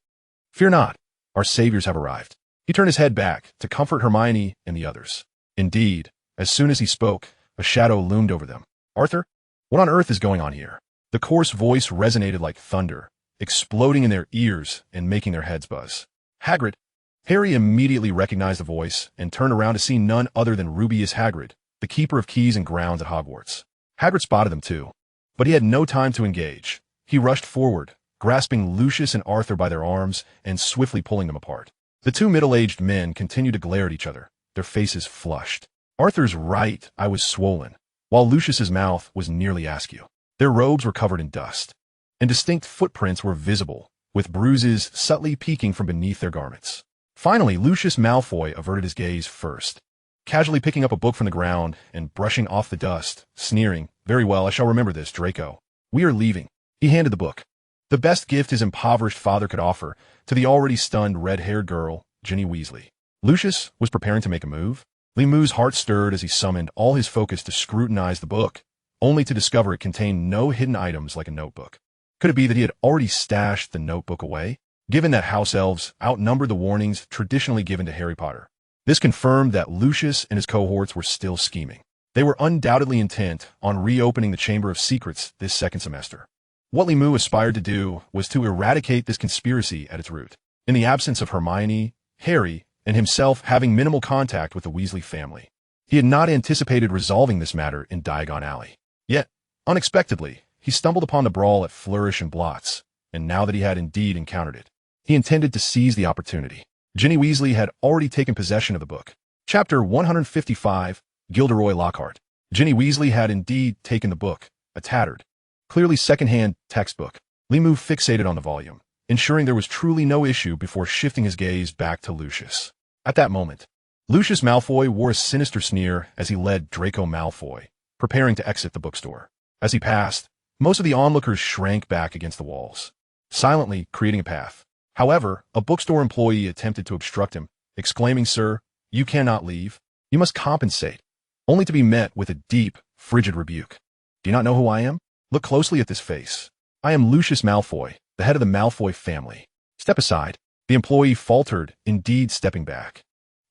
"Fear not, our saviors have arrived." He turned his head back to comfort Hermione and the others. Indeed, as soon as he spoke, a shadow loomed over them. "Arthur, what on earth is going on here?" The coarse voice resonated like thunder, exploding in their ears and making their heads buzz. "Hagrid." Harry immediately recognized the voice and turned around to see none other than Rubeus Hagrid, the keeper of keys and grounds at Hogwarts. Hagrid spotted them too, but he had no time to engage. He rushed forward, grasping Lucius and Arthur by their arms and swiftly pulling them apart. The two middle-aged men continued to glare at each other, their faces flushed. Arthur's right eye was swollen, while Lucius's mouth was nearly askew. Their robes were covered in dust, and distinct footprints were visible, with bruises subtly peeking from beneath their garments. Finally, Lucius Malfoy averted his gaze first, casually picking up a book from the ground and brushing off the dust, sneering, "Very well, I shall remember this, Draco. We are leaving." He handed the book, the best gift his impoverished father could offer, to the already stunned red-haired girl, Ginny Weasley. Lucius was preparing to make a move. Limu's heart stirred as he summoned all his focus to scrutinize the book, only to discover it contained no hidden items like a notebook. Could it be that he had already stashed the notebook away? Given that house elves outnumbered the warnings traditionally given to Harry Potter, this confirmed that Lucius and his cohorts were still scheming. They were undoubtedly intent on reopening the Chamber of Secrets this second semester. What Limu aspired to do was to eradicate this conspiracy at its root. In the absence of Hermione, Harry, and himself having minimal contact with the Weasley family, he had not anticipated resolving this matter in Diagon Alley. Yet, unexpectedly, he stumbled upon the brawl at Flourish and Blots, and now that he had indeed encountered it, he intended to seize the opportunity. Ginny Weasley had already taken possession of the book. Chapter 155, Gilderoy Lockhart. Ginny Weasley had indeed taken the book, a tattered, clearly second-hand textbook. Limu fixated on the volume, ensuring there was truly no issue before shifting his gaze back to Lucius. At that moment, Lucius Malfoy wore a sinister sneer as he led Draco Malfoy, preparing to exit the bookstore. As he passed, most of the onlookers shrank back against the walls, silently creating a path. However, a bookstore employee attempted to obstruct him, exclaiming, "Sir, you cannot leave. You must compensate," only to be met with a deep, frigid rebuke. "Do you not know who I am? Look closely at this face. I am Lucius Malfoy, the head of the Malfoy family. Step aside." The employee faltered, indeed stepping back.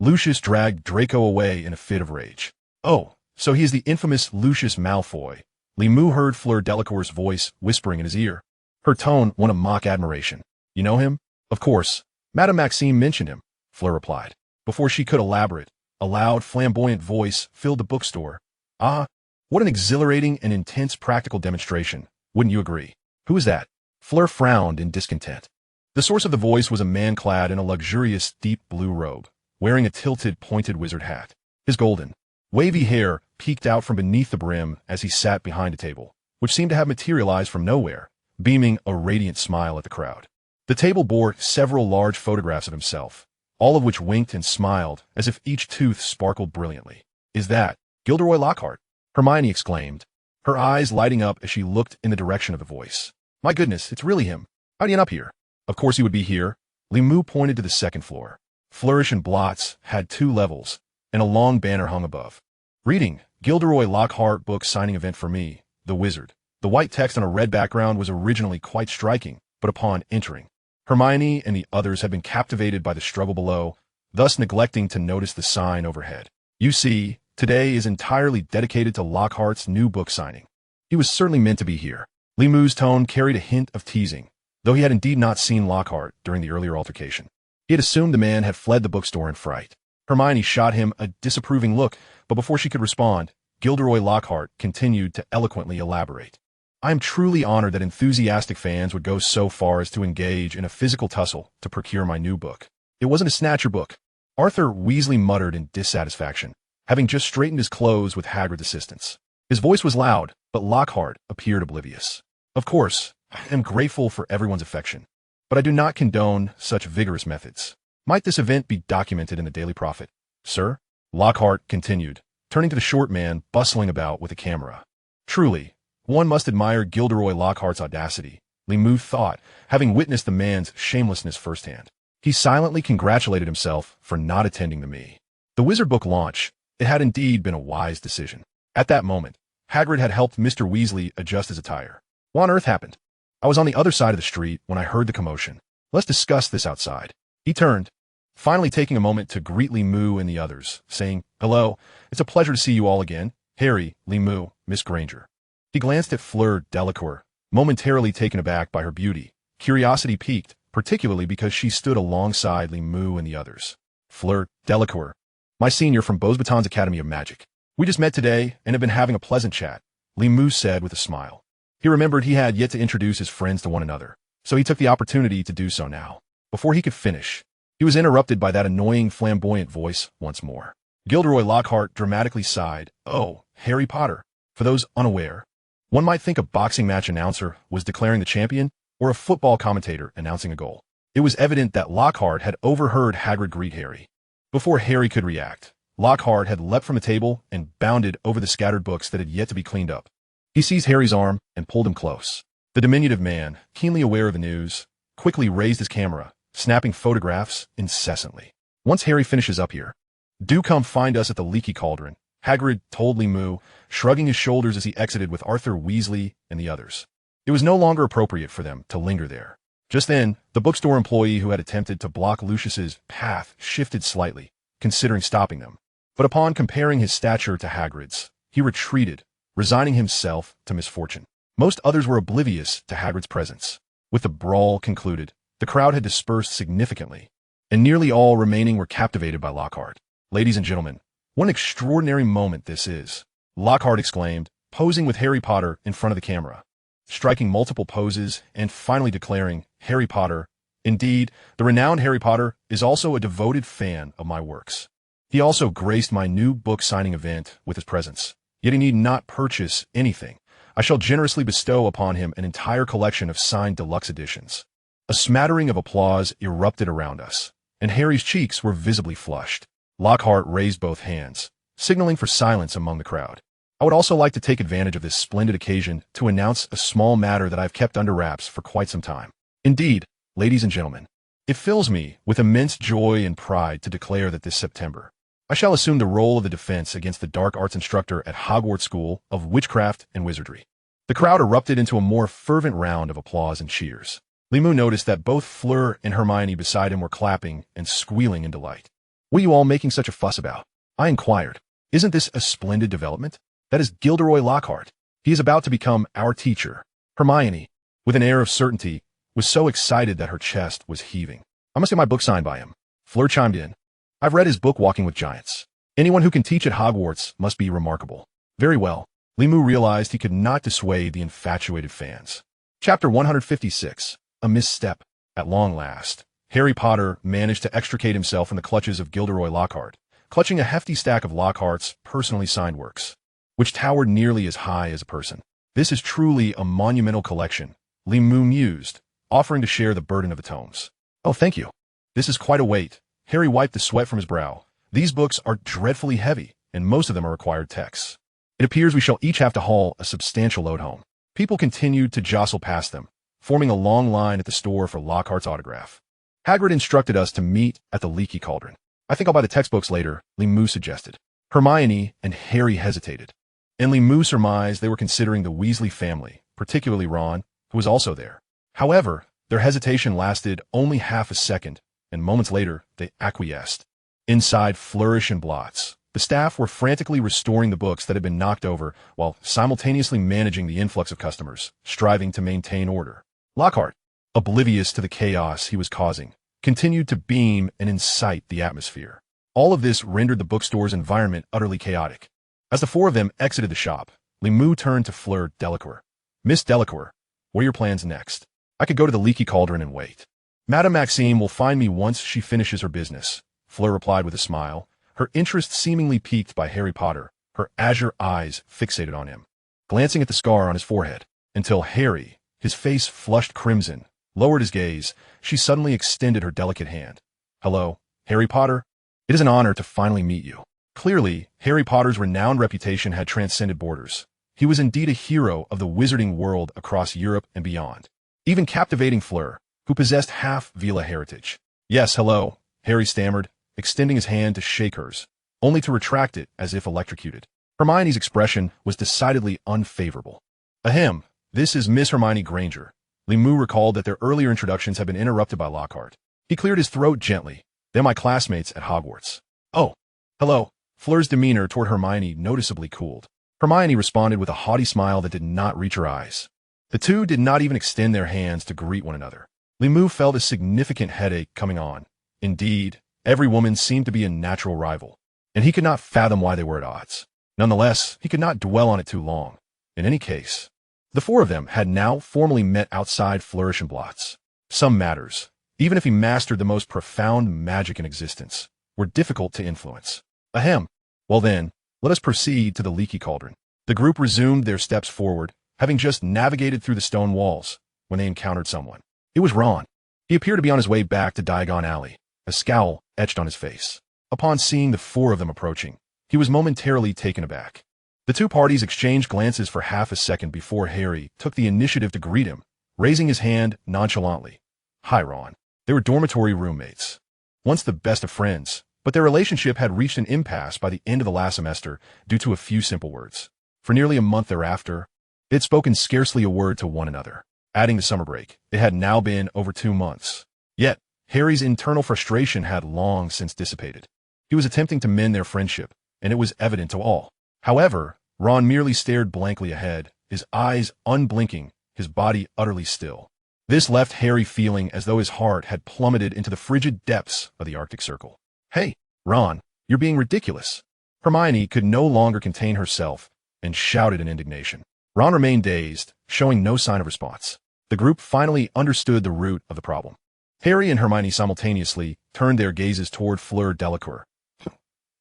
Lucius dragged Draco away in a fit of rage. "Oh, so he is the infamous Lucius Malfoy." Limu heard Fleur Delacour's voice whispering in his ear, her tone one of mock admiration. "You know him?" "Of course. Madame Maxime mentioned him," Fleur replied. Before she could elaborate, a loud, flamboyant voice filled the bookstore. "Ah, what an exhilarating and intense practical demonstration. Wouldn't you agree?" "Who is that?" Fleur frowned in discontent. The source of the voice was a man clad in a luxurious deep blue robe, wearing a tilted, pointed wizard hat. His golden, wavy hair peeked out from beneath the brim as he sat behind a table, which seemed to have materialized from nowhere, beaming a radiant smile at the crowd. The table bore several large photographs of himself, all of which winked and smiled as if each tooth sparkled brilliantly. "Is that Gilderoy Lockhart?" Hermione exclaimed, her eyes lighting up as she looked in the direction of the voice. "My goodness, it's really him. How'd he end up here?" "Of course he would be here." Limu pointed to the second floor. Flourish and Blots had 2 levels, and a long banner hung above. "Reading, Gilderoy Lockhart book signing event for me, the wizard." The white text on a red background was originally quite striking, but upon entering, Hermione and the others had been captivated by the struggle below, thus neglecting to notice the sign overhead. "You see, today is entirely dedicated to Lockhart's new book signing. He was certainly meant to be here." Limu's tone carried a hint of teasing, though he had indeed not seen Lockhart during the earlier altercation. He had assumed the man had fled the bookstore in fright. Hermione shot him a disapproving look, but before she could respond, Gilderoy Lockhart continued to eloquently elaborate. "I am truly honored that enthusiastic fans would go so far as to engage in a physical tussle to procure my new book. It wasn't a snatcher book. Arthur Weasley muttered in dissatisfaction, having just straightened his clothes with Hagrid's assistance. His voice was loud, but Lockhart appeared oblivious. Of course, I am grateful for everyone's affection, but I do not condone such vigorous methods. Might this event be documented in the Daily Prophet, sir? Lockhart continued, turning to the short man bustling about with a camera. Truly, one must admire Gilderoy Lockhart's audacity, Limou thought, having witnessed the man's shamelessness firsthand. He silently congratulated himself for not attending the me. The Wizard Book launch, it had indeed been a wise decision. At that moment, Hagrid had helped Mr. Weasley adjust his attire. What on earth happened? I was on the other side of the street when I heard the commotion. Let's discuss this outside. He turned, finally taking a moment to greet Limou and the others, saying, Hello, it's a pleasure to see you all again. Harry, Limou, Miss Granger. He glanced at Fleur Delacour, momentarily taken aback by her beauty. Curiosity piqued, particularly because she stood alongside Limou and the others. Fleur Delacour, my senior from Beauxbatons Academy of Magic. We just met today and have been having a pleasant chat, Limou said with a smile. He remembered he had yet to introduce his friends to one another, so he took the opportunity to do so now. Before he could finish, he was interrupted by that annoying flamboyant voice once more. Gilderoy Lockhart dramatically sighed. Oh, Harry Potter. For those unaware, one might think a boxing match announcer was declaring the champion or a football commentator announcing a goal. It was evident that Lockhart had overheard Hagrid greet Harry. Before Harry could react, Lockhart had leapt from the table and bounded over the scattered books that had yet to be cleaned up. He seized Harry's arm and pulled him close. The diminutive man, keenly aware of the news, quickly raised his camera, snapping photographs incessantly. Once Harry finishes up here, do come find us at the Leaky Cauldron, Hagrid told Limou, shrugging his shoulders as he exited with Arthur Weasley and the others. It was no longer appropriate for them to linger there. Just then, the bookstore employee who had attempted to block Lucius's path shifted slightly, considering stopping them. But upon comparing his stature to Hagrid's, he retreated, resigning himself to misfortune. Most others were oblivious to Hagrid's presence. With the brawl concluded, the crowd had dispersed significantly, and nearly all remaining were captivated by Lockhart. Ladies and gentlemen, what an extraordinary moment this is, Lockhart exclaimed, posing with Harry Potter in front of the camera, striking multiple poses and finally declaring, Harry Potter, indeed, the renowned Harry Potter is also a devoted fan of my works. He also graced my new book signing event with his presence. Yet he need not purchase anything. I shall generously bestow upon him an entire collection of signed deluxe editions. A smattering of applause erupted around us, and Harry's cheeks were visibly flushed. Lockhart raised both hands, signaling for silence among the crowd. I would also like to take advantage of this splendid occasion to announce a small matter that I've kept under wraps for quite some time. Indeed, ladies and gentlemen, it fills me with immense joy and pride to declare that this September, I shall assume the role of the defense against the dark arts instructor at Hogwarts School of Witchcraft and Wizardry. The crowd erupted into a more fervent round of applause and cheers. Limou noticed that both Fleur and Hermione beside him were clapping and squealing in delight. What are you all making such a fuss about? I inquired. Isn't this a splendid development? That is Gilderoy Lockhart. He is about to become our teacher. Hermione, with an air of certainty, was so excited that her chest was heaving. I must get my book signed by him. Fleur chimed in. I've read his book, Walking with Giants. Anyone who can teach at Hogwarts must be remarkable. Very well. Limou realized he could not dissuade the infatuated fans. Chapter 156. A Misstep. At long last, Harry Potter managed to extricate himself from the clutches of Gilderoy Lockhart, clutching a hefty stack of Lockhart's personally signed works, which towered nearly as high as a person. This is truly a monumental collection, Limou mused, offering to share the burden of the tomes. Oh, thank you. This is quite a weight. Harry wiped the sweat from his brow. These books are dreadfully heavy, and most of them are required texts. It appears we shall each have to haul a substantial load home. People continued to jostle past them, forming a long line at the store for Lockhart's autograph. Hagrid instructed us to meet at the Leaky Cauldron. I think I'll buy the textbooks later, Limou suggested. Hermione and Harry hesitated, and Limou surmised they were considering the Weasley family, particularly Ron, who was also there. However, their hesitation lasted only half a second, and moments later, they acquiesced. Inside Flourish and Blots, the staff were frantically restoring the books that had been knocked over while simultaneously managing the influx of customers, striving to maintain order. Lockhart, oblivious to the chaos he was causing, continued to beam and incite the atmosphere. All of this rendered the bookstore's environment utterly chaotic. As the four of them exited the shop, Limou turned to Fleur Delacour. Miss Delacour, what are your plans next? I could go to the Leaky Cauldron and wait. Madame Maxime will find me once she finishes her business, Fleur replied with a smile, her interest seemingly piqued by Harry Potter, her azure eyes fixated on him, glancing at the scar on his forehead, until Harry, his face flushed crimson, lowered his gaze. She suddenly extended her delicate hand. "Hello, Harry Potter. It is an honor to finally meet you." Clearly, Harry Potter's renowned reputation had transcended borders. He was indeed a hero of the wizarding world across Europe and beyond, even captivating Fleur, who possessed half Vila heritage. "Yes, hello," Harry stammered, extending his hand to shake hers, only to retract it as if electrocuted. Hermione's expression was decidedly unfavorable. "Ahem, this is Miss Hermione Granger." Limou recalled that their earlier introductions had been interrupted by Lockhart. He cleared his throat gently. "They're my classmates at Hogwarts." "Oh, hello." Fleur's demeanor toward Hermione noticeably cooled. Hermione responded with a haughty smile that did not reach her eyes. The two did not even extend their hands to greet one another. Limou felt a significant headache coming on. Indeed, every woman seemed to be a natural rival, and he could not fathom why they were at odds. Nonetheless, he could not dwell on it too long. In any case, the four of them had now formally met outside Flourish and Blots. Some matters, even if he mastered the most profound magic in existence, were difficult to influence. Ahem. Well then, let us proceed to the leaky cauldron. The group resumed their steps forward, having just navigated through the stone walls, when they encountered someone. It was Ron. He appeared to be on his way back to Diagon Alley, a scowl etched on his face. Upon seeing the four of them approaching, he was momentarily taken aback. The two parties exchanged glances for half a second before Harry took the initiative to greet him, raising his hand nonchalantly. "Hi, Ron." They were dormitory roommates, once the best of friends, but their relationship had reached an impasse by the end of the last semester due to a few simple words. For nearly a month thereafter, they had spoken scarcely a word to one another. Adding the summer break, it had now been over 2 months. Yet, Harry's internal frustration had long since dissipated. He was attempting to mend their friendship, and it was evident to all. However, Ron merely stared blankly ahead, his eyes unblinking, his body utterly still. This left Harry feeling as though his heart had plummeted into the frigid depths of the Arctic Circle. "Hey, Ron, you're being ridiculous." Hermione could no longer contain herself and shouted in indignation. Ron remained dazed, showing no sign of response. The group finally understood the root of the problem. Harry and Hermione simultaneously turned their gazes toward Fleur Delacour.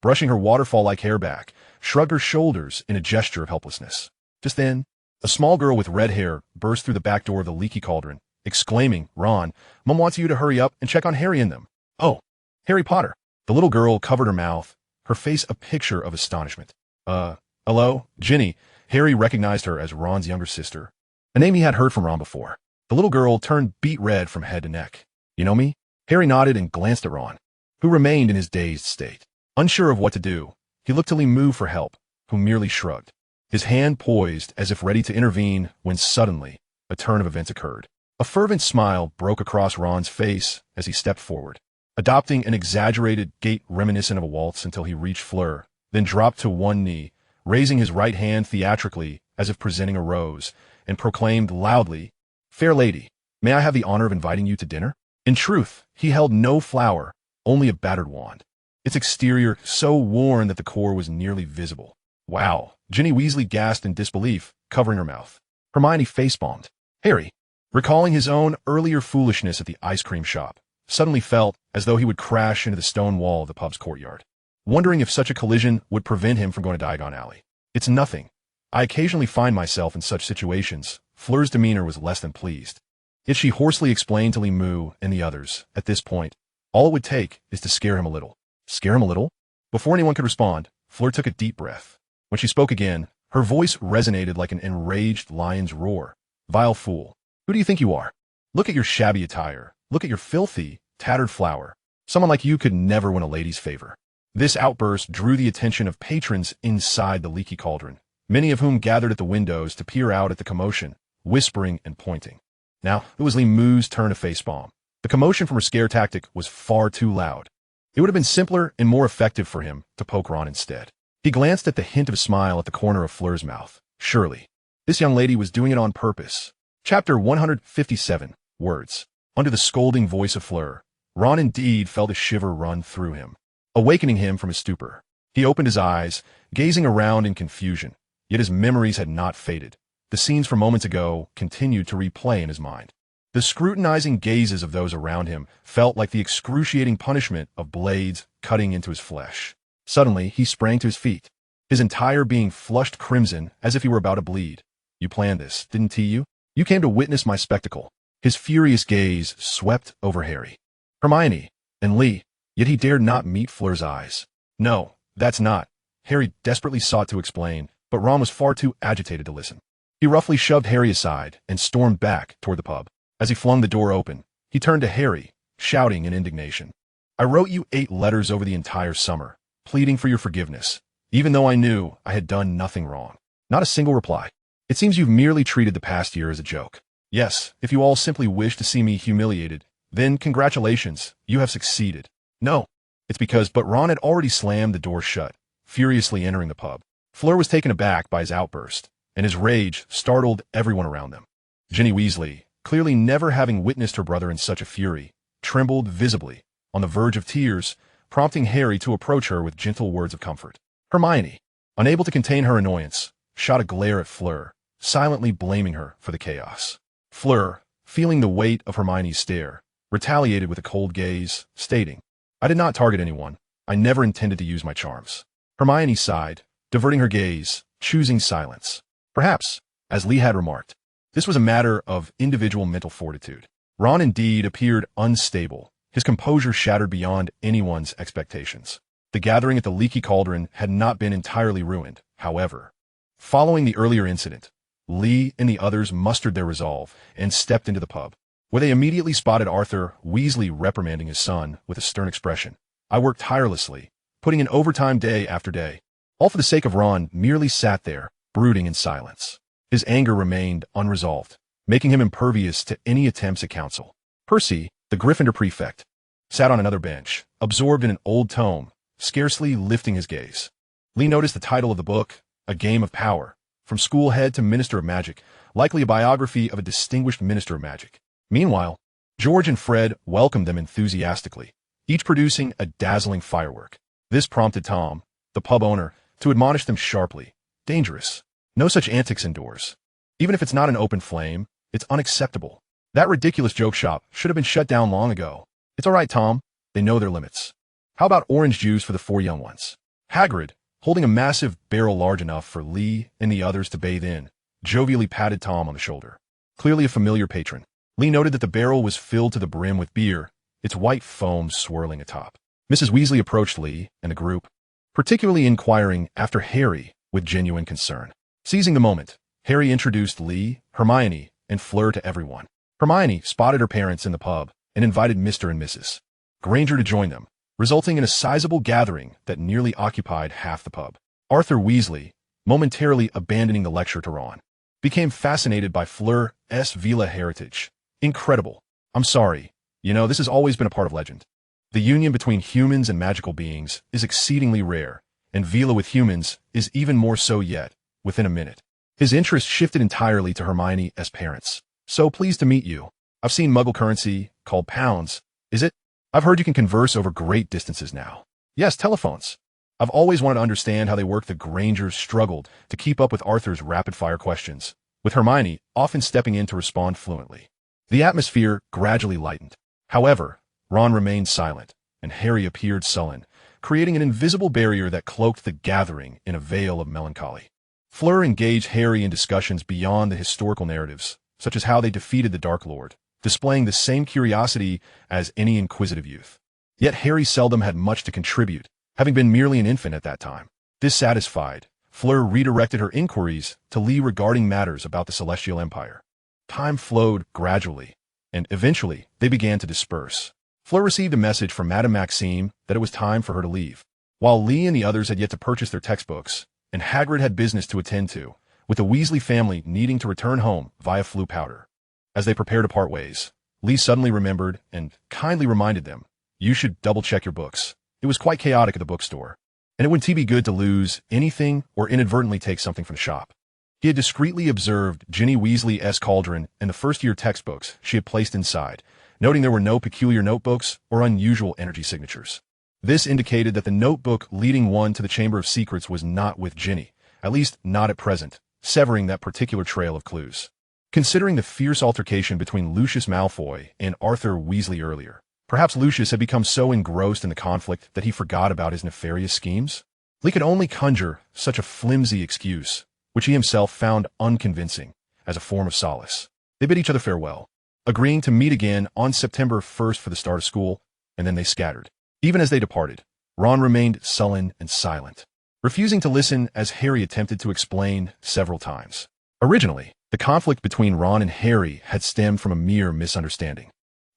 Brushing her waterfall-like hair back, shrugged her shoulders in a gesture of helplessness. Just then, a small girl with red hair burst through the back door of the leaky cauldron, exclaiming, "Ron, Mom wants you to hurry up and check on Harry and them." "Oh, Harry Potter." The little girl covered her mouth, her face a picture of astonishment. Hello, Ginny." Harry recognized her as Ron's younger sister, a name he had heard from Ron before. The little girl turned beet red from head to neck. "You know me?" Harry nodded and glanced at Ron, who remained in his dazed state. Unsure of what to do, he looked to Limou for help, who merely shrugged, his hand poised as if ready to intervene when suddenly a turn of events occurred. A fervent smile broke across Ron's face as he stepped forward, adopting an exaggerated gait reminiscent of a waltz until he reached Fleur, then dropped to one knee, raising his right hand theatrically as if presenting a rose, and proclaimed loudly, "Fair lady, may I have the honor of inviting you to dinner?" In truth, he held no flower, only a battered wand, its exterior so worn that the core was nearly visible. "Wow," Ginny Weasley gasped in disbelief, covering her mouth. Hermione facepalmed. Harry, recalling his own earlier foolishness at the ice cream shop, suddenly felt as though he would crash into the stone wall of the pub's courtyard, wondering if such a collision would prevent him from going to Diagon Alley. "It's nothing. I occasionally find myself in such situations." Fleur's demeanor was less than pleased. Yet she hoarsely explained to Limou and the others, at this point, all it would take is to scare him a little. Scare him a little? Before anyone could respond, Fleur took a deep breath. When she spoke again, her voice resonated like an enraged lion's roar. "Vile fool. Who do you think you are? Look at your shabby attire. Look at your filthy, tattered flower. Someone like you could never win a lady's favor." This outburst drew the attention of patrons inside the leaky cauldron, many of whom gathered at the windows to peer out at the commotion, whispering and pointing. Now, it was Limou's turn to facepalm. The commotion from her scare tactic was far too loud. It would have been simpler and more effective for him to poke Ron instead. He glanced at the hint of a smile at the corner of Fleur's mouth. Surely, this young lady was doing it on purpose. Chapter 157, Words. Under the scolding voice of Fleur, Ron indeed felt a shiver run through him, awakening him from his stupor. He opened his eyes, gazing around in confusion, yet his memories had not faded. The scenes from moments ago continued to replay in his mind. The scrutinizing gazes of those around him felt like the excruciating punishment of blades cutting into his flesh. Suddenly, he sprang to his feet, his entire being flushed crimson as if he were about to bleed. "You planned this, didn't you? You came to witness my spectacle." His furious gaze swept over Harry, Hermione, and Lee, yet he dared not meet Fleur's eyes. "No, that's not." Harry desperately sought to explain, but Ron was far too agitated to listen. He roughly shoved Harry aside and stormed back toward the pub. As he flung the door open, he turned to Harry, shouting in indignation. "I wrote you 8 letters over the entire summer, pleading for your forgiveness, even though I knew I had done nothing wrong. Not a single reply. It seems you've merely treated the past year as a joke. Yes, if you all simply wish to see me humiliated, then congratulations, you have succeeded. No, it's because..." But Ron had already slammed the door shut, furiously entering the pub. Fleur was taken aback by his outburst, and his rage startled everyone around them. Ginny Weasley, clearly never having witnessed her brother in such a fury, trembled visibly, on the verge of tears, prompting Harry to approach her with gentle words of comfort. Hermione, unable to contain her annoyance, shot a glare at Fleur, silently blaming her for the chaos. Fleur, feeling the weight of Hermione's stare, retaliated with a cold gaze, stating, "I did not target anyone. I never intended to use my charms." Hermione sighed, diverting her gaze, choosing silence. Perhaps, as Lee had remarked, this was a matter of individual mental fortitude. Ron indeed appeared unstable, his composure shattered beyond anyone's expectations. The gathering at the Leaky Cauldron had not been entirely ruined, however. Following the earlier incident, Lee and the others mustered their resolve and stepped into the pub, where they immediately spotted Arthur Weasley reprimanding his son with a stern expression. "I worked tirelessly, putting in overtime day after day, all for the sake of Ron merely sat there, brooding in silence." His anger remained unresolved, making him impervious to any attempts at counsel. Percy, the Gryffindor prefect, sat on another bench, absorbed in an old tome, scarcely lifting his gaze. Lee noticed the title of the book, A Game of Power, From School Head to Minister of Magic, likely a biography of a distinguished minister of magic. Meanwhile, George and Fred welcomed them enthusiastically, each producing a dazzling firework. This prompted Tom, the pub owner, to admonish them sharply. "Dangerous. No such antics indoors. Even if it's not an open flame, it's unacceptable. That ridiculous joke shop should have been shut down long ago." "It's all right, Tom. They know their limits. How about orange juice for the 4 young ones?" Hagrid, holding a massive barrel large enough for Lee and the others to bathe in, jovially patted Tom on the shoulder. Clearly a familiar patron, Lee noted that the barrel was filled to the brim with beer, its white foam swirling atop. Mrs. Weasley approached Lee and the group, particularly inquiring after Harry with genuine concern. Seizing the moment, Harry introduced Lee, Hermione, and Fleur to everyone. Hermione spotted her parents in the pub and invited Mr. and Mrs. Granger to join them, resulting in a sizable gathering that nearly occupied half the pub. Arthur Weasley, momentarily abandoning the lecture to Ron, became fascinated by Fleur's Vila heritage. "Incredible. I'm sorry. You know, this has always been a part of legend. The union between humans and magical beings is exceedingly rare, and Vila with humans is even more so yet, within a minute." His interest shifted entirely to Hermione's parents. "So pleased to meet you. I've seen Muggle currency, called pounds. Is it? I've heard you can converse over great distances now." "Yes, telephones. I've always wanted to understand how they work." The Grangers struggled to keep up with Arthur's rapid-fire questions, with Hermione often stepping in to respond fluently. The atmosphere gradually lightened. However, Ron remained silent, and Harry appeared sullen, creating an invisible barrier that cloaked the gathering in a veil of melancholy. Fleur engaged Harry in discussions beyond the historical narratives, such as how they defeated the Dark Lord, displaying the same curiosity as any inquisitive youth. Yet Harry seldom had much to contribute, having been merely an infant at that time. Dissatisfied, Fleur redirected her inquiries to Lee regarding matters about the Celestial Empire. Time flowed gradually, and eventually they began to disperse. Fleur received a message from Madame Maxime that it was time for her to leave, while Lee and the others had yet to purchase their textbooks, and Hagrid had business to attend to, with the Weasley family needing to return home via Floo powder. As they prepared to part ways, Lee suddenly remembered and kindly reminded them, "You should double-check your books. It was quite chaotic at the bookstore, and it wouldn't be good to lose anything or inadvertently take something from the shop." He had discreetly observed Ginny Weasley's cauldron and the first-year textbooks she had placed inside, noting there were no peculiar notebooks or unusual energy signatures. This indicated that the notebook leading one to the Chamber of Secrets was not with Ginny, at least not at present, severing that particular trail of clues. Considering the fierce altercation between Lucius Malfoy and Arthur Weasley earlier, perhaps Lucius had become so engrossed in the conflict that he forgot about his nefarious schemes? Lee could only conjure such a flimsy excuse, which he himself found unconvincing, as a form of solace. They bid each other farewell, agreeing to meet again on September 1st for the start of school, and then they scattered. Even as they departed, Ron remained sullen and silent, refusing to listen as Harry attempted to explain several times. Originally, the conflict between Ron and Harry had stemmed from a mere misunderstanding.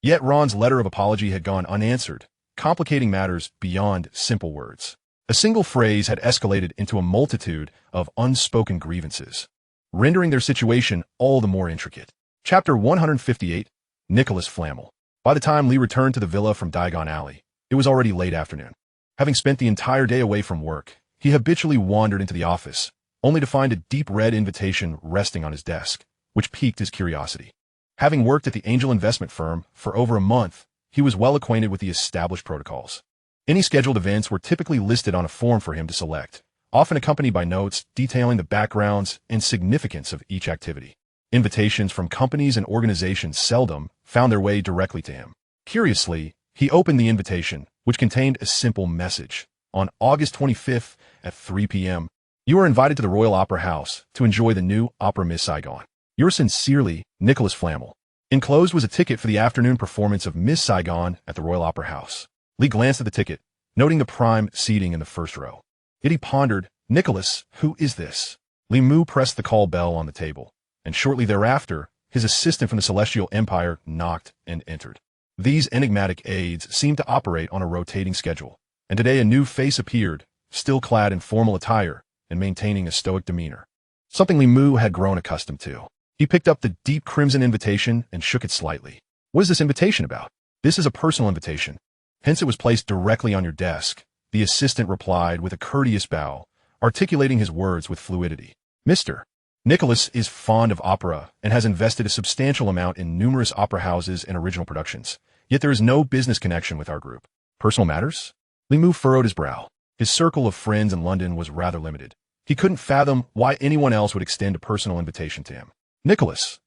Yet Ron's letter of apology had gone unanswered, complicating matters beyond simple words. A single phrase had escalated into a multitude of unspoken grievances, rendering their situation all the more intricate. Chapter 158, Nicholas Flamel. By the time Lee returned to the villa from Diagon Alley, it was already late afternoon. Having spent the entire day away from work, he habitually wandered into the office, only to find a deep red invitation resting on his desk, which piqued his curiosity. Having worked at the angel investment firm for over a month, he was well acquainted with the established protocols. Any scheduled events were typically listed on a form for him to select, often accompanied by notes detailing the backgrounds and significance of each activity. Invitations from companies and organizations seldom found their way directly to him. Curiously, he opened the invitation, which contained a simple message. On August 25th at 3 p.m., you are invited to the Royal Opera House to enjoy the new opera Miss Saigon. Yours sincerely, Nicholas Flamel. Enclosed was a ticket for the afternoon performance of Miss Saigon at the Royal Opera House. Lee glanced at the ticket, noting the prime seating in the first row. Yet he pondered, Nicholas, who is this? Li Mu pressed the call bell on the table, and shortly thereafter, his assistant from the Celestial Empire knocked and entered. These enigmatic aides seemed to operate on a rotating schedule, and today a new face appeared, still clad in formal attire and maintaining a stoic demeanor. Something Li Mu had grown accustomed to. He picked up the deep crimson invitation and shook it slightly. What is this invitation about? This is a personal invitation. Hence it was placed directly on your desk. The assistant replied with a courteous bow, articulating his words with fluidity. Mr. Nicholas is fond of opera and has invested a substantial amount in numerous opera houses and original productions. Yet there is no business connection with our group. Personal matters? Li Mu furrowed his brow. His circle of friends in London was rather limited. He couldn't fathom why anyone else would extend a personal invitation to him. Nicholas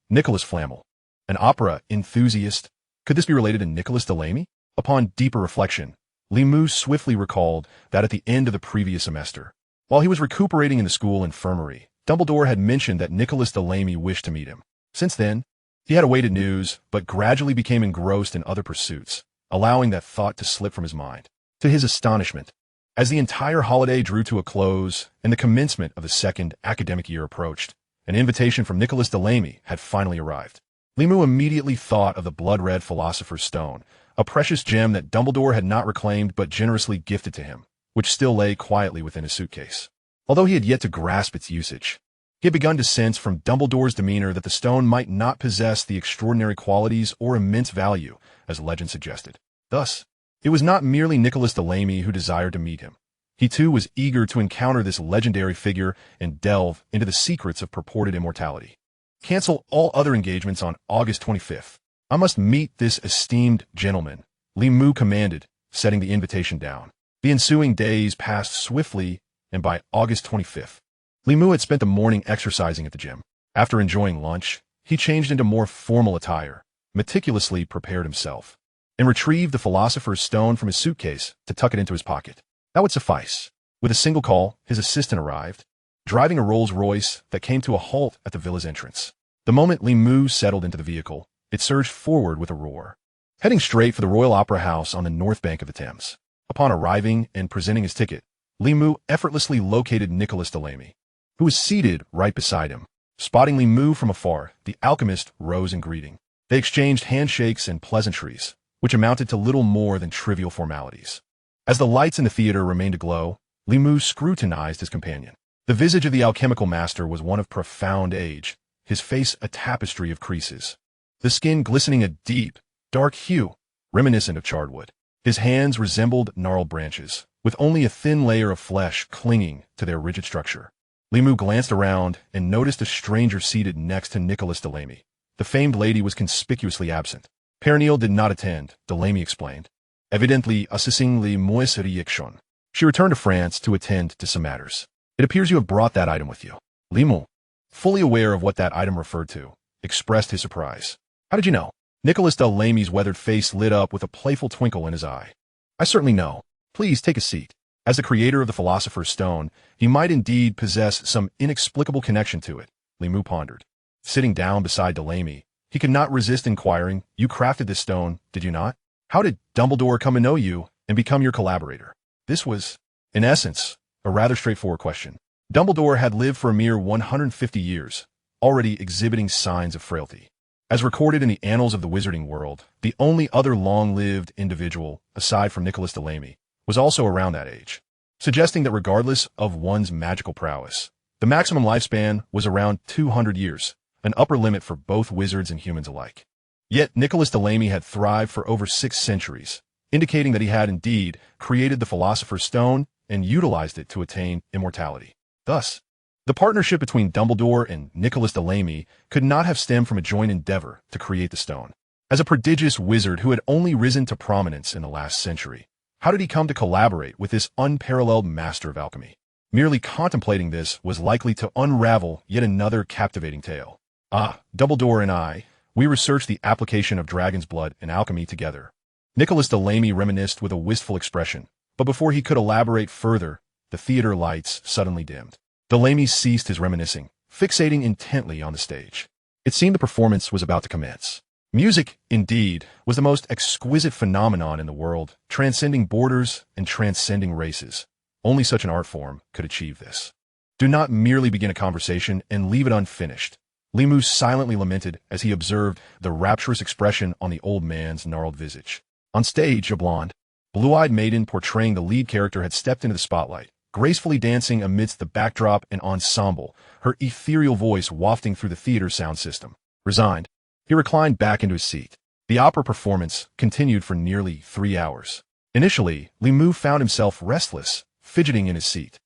Flamel, an opera enthusiast. Could this be related to Nicholas Delaney? Upon deeper reflection, Li Mu swiftly recalled that at the end of the previous semester, while he was recuperating in the school infirmary, Dumbledore had mentioned that Nicholas Delaney wished to meet him. Since then, he had awaited news, but gradually became engrossed in other pursuits, allowing that thought to slip from his mind. To his astonishment, as the entire holiday drew to a close and the commencement of the second academic year approached, an invitation from Nicholas Delaney had finally arrived. Li Mu immediately thought of the blood-red Philosopher's Stone, a precious gem that Dumbledore had not reclaimed but generously gifted to him, which still lay quietly within his suitcase. Although he had yet to grasp its usage, he had begun to sense from Dumbledore's demeanor that the stone might not possess the extraordinary qualities or immense value as legend suggested. Thus, it was not merely Nicholas Delaney who desired to meet him. He too was eager to encounter this legendary figure and delve into the secrets of purported immortality. Cancel all other engagements on August 25th. I must meet this esteemed gentleman, Li Mu commanded, setting the invitation down. The ensuing days passed swiftly, and by August 25th, Li Mu had spent the morning exercising at the gym. After enjoying lunch, he changed into more formal attire, meticulously prepared himself, and retrieved the Philosopher's Stone from his suitcase to tuck it into his pocket. That would suffice. With a single call, his assistant arrived, driving a Rolls-Royce that came to a halt at the villa's entrance. The moment Li Mu settled into the vehicle, it surged forward with a roar, heading straight for the Royal Opera House on the north bank of the Thames. Upon arriving and presenting his ticket, Li Mu effortlessly located Nicholas Delaney, who was seated right beside him. Spotting Li Mu from afar, the alchemist rose in greeting. They exchanged handshakes and pleasantries, which amounted to little more than trivial formalities. As the lights in the theater remained aglow, Li Mu scrutinized his companion. The visage of the alchemical master was one of profound age, his face a tapestry of creases, the skin glistening a deep, dark hue, reminiscent of charred wood. His hands resembled gnarled branches, with only a thin layer of flesh clinging to their rigid structure. Li Mu glanced around and noticed a stranger seated next to Nicholas Delaney. The famed lady was conspicuously absent. Père Neil did not attend, Delaney explained, evidently assisting les mois réaction. She returned to France to attend to some matters. It appears you have brought that item with you. Li Mu, fully aware of what that item referred to, expressed his surprise. How did you know? Nicholas Delamy's weathered face lit up with a playful twinkle in his eye. I certainly know. Please take a seat. As the creator of the Philosopher's Stone, he might indeed possess some inexplicable connection to it, Limu pondered. Sitting down beside Delamy, he could not resist inquiring, You crafted this stone, did you not? How did Dumbledore come to know you and become your collaborator? This was, in essence, a rather straightforward question. Dumbledore had lived for a mere 150 years, already exhibiting signs of frailty. As recorded in the annals of the Wizarding World, the only other long-lived individual, aside from Nicholas Delamy, was also around that age, suggesting that regardless of one's magical prowess, the maximum lifespan was around 200 years, an upper limit for both wizards and humans alike. Yet Nicholas Delamy had thrived for over 6 centuries, indicating that he had indeed created the Philosopher's Stone and utilized it to attain immortality. Thus, the partnership between Dumbledore and Nicholas Delamy could not have stemmed from a joint endeavor to create the stone. As a prodigious wizard who had only risen to prominence in the last century, how did he come to collaborate with this unparalleled master of alchemy? Merely contemplating this was likely to unravel yet another captivating tale. Dumbledore and we researched the application of dragon's blood and alchemy together. Nicholas Delamy reminisced with a wistful expression, but before he could elaborate further, the theater lights suddenly dimmed. Delamy ceased his reminiscing, fixating intently on the stage. It seemed the performance was about to commence. Music, indeed, was the most exquisite phenomenon in the world, transcending borders and transcending races. Only such an art form could achieve this. Do not merely begin a conversation and leave it unfinished, Limu silently lamented as he observed the rapturous expression on the old man's gnarled visage. On stage, a blonde, blue-eyed maiden portraying the lead character had stepped into the spotlight, gracefully dancing amidst the backdrop and ensemble, her ethereal voice wafting through the theater sound system. Resigned, he reclined back into his seat. The opera performance continued for nearly 3 hours. Initially, Limu found himself restless, fidgeting in his seat.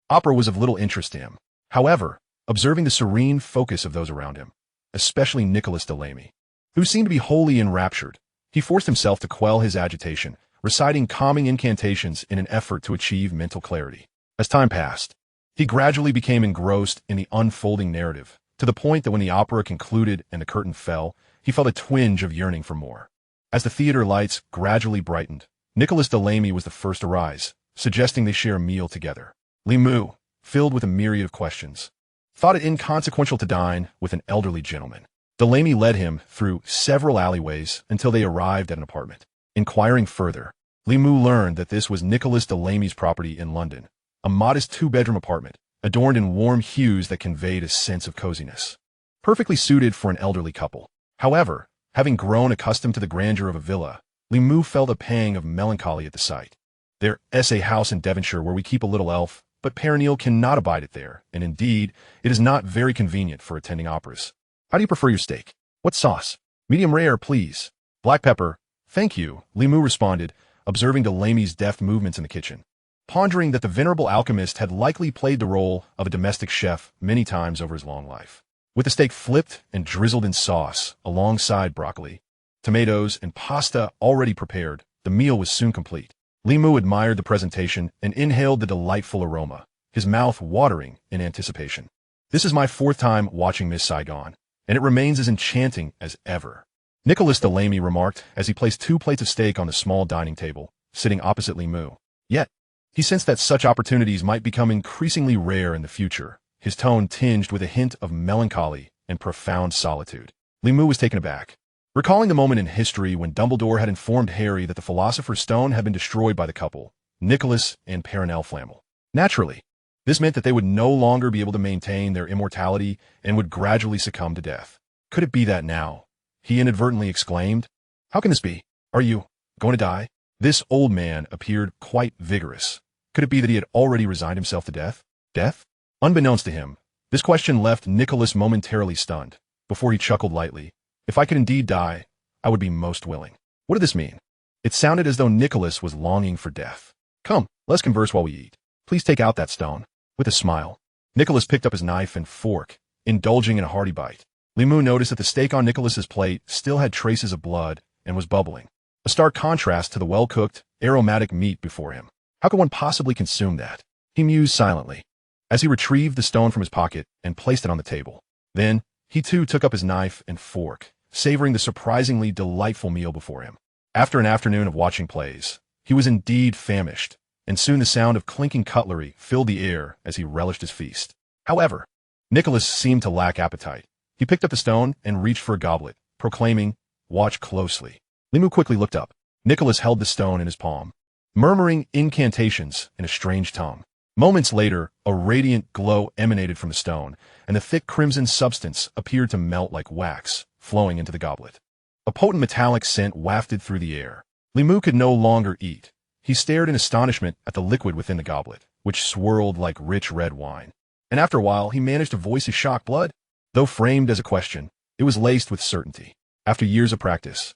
Opera was of little interest to him. However, observing the serene focus of those around him, especially Nicholas Delamy, who seemed to be wholly enraptured, he forced himself to quell his agitation, reciting calming incantations in an effort to achieve mental clarity. As time passed, he gradually became engrossed in the unfolding narrative, to the point that when the opera concluded and the curtain fell, he felt a twinge of yearning for more. As the theater lights gradually brightened, Nicholas Delamy was the first to rise, suggesting they share a meal together. Limu, filled with a myriad of questions, thought it inconsequential to dine with an elderly gentleman. Delamy led him through several alleyways until they arrived at an apartment. Inquiring further, Limu learned that this was Nicholas Delamy's property in London, a modest 2-bedroom apartment, adorned in warm hues that conveyed a sense of coziness. Perfectly suited for an elderly couple. However, having grown accustomed to the grandeur of a villa, Limu felt a pang of melancholy at the sight. There is a house in Devonshire where we keep a little elf, but Perennial cannot abide it there, and indeed, it is not very convenient for attending operas. How do you prefer your steak? What sauce? Medium rare, please. Black pepper. Thank you, Limu responded, observing Delamy's deft movements in the kitchen, pondering that the venerable alchemist had likely played the role of a domestic chef many times over his long life. With the steak flipped and drizzled in sauce, alongside broccoli, tomatoes, and pasta already prepared, the meal was soon complete. Limu admired the presentation and inhaled the delightful aroma, his mouth watering in anticipation. This is my 4th time watching Miss Saigon, and it remains as enchanting as ever, Nicholas Delamy remarked as he placed 2 plates of steak on the small dining table, sitting opposite Limu. Yet, he sensed that such opportunities might become increasingly rare in the future, his tone tinged with a hint of melancholy and profound solitude. Limu was taken aback, recalling the moment in history when Dumbledore had informed Harry that the Philosopher's Stone had been destroyed by the couple, Nicholas and Perenelle Flammel. Naturally, this meant that they would no longer be able to maintain their immortality and would gradually succumb to death. Could it be that now? He inadvertently exclaimed. How can this be? Are you going to die? This old man appeared quite vigorous. Could it be that he had already resigned himself to death? Death? Unbeknownst to him, this question left Nicholas momentarily stunned, before he chuckled lightly. If I could indeed die, I would be most willing. What did this mean? It sounded as though Nicholas was longing for death. Come, let's converse while we eat. Please take out that stone. With a smile, Nicholas picked up his knife and fork, indulging in a hearty bite. Limu noticed that the steak on Nicholas's plate still had traces of blood and was bubbling, a stark contrast to the well-cooked, aromatic meat before him. How could one possibly consume that? He mused silently, as he retrieved the stone from his pocket and placed it on the table. Then, He too took up his knife and fork, savoring the surprisingly delightful meal before him. After an afternoon of watching plays, he was indeed famished, and soon the sound of clinking cutlery filled the air as he relished his feast. However, Nicholas seemed to lack appetite. He picked up the stone and reached for a goblet, proclaiming, "Watch closely." Limu quickly looked up. Nicholas held the stone in his palm, murmuring incantations in a strange tongue. Moments later, a radiant glow emanated from the stone, and the thick crimson substance appeared to melt like wax, flowing into the goblet. A potent metallic scent wafted through the air. Limu could no longer eat. He stared in astonishment at the liquid within the goblet, which swirled like rich red wine. And after a while, he managed to voice his shocked blood. Though framed as a question, it was laced with certainty. After years of practice,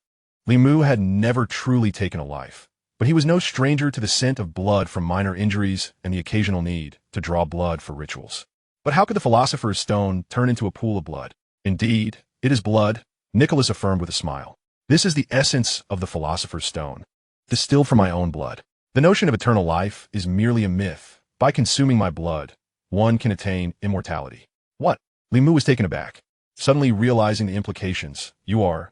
Limu had never truly taken a life. But he was no stranger to the scent of blood from minor injuries and the occasional need to draw blood for rituals. But how could the Philosopher's Stone turn into a pool of blood? Indeed, it is blood, Nicholas affirmed with a smile. This is the essence of the Philosopher's Stone, distilled from my own blood. The notion of eternal life is merely a myth. By consuming my blood, one can attain immortality. What? Limu was taken aback, suddenly realizing the implications. You are.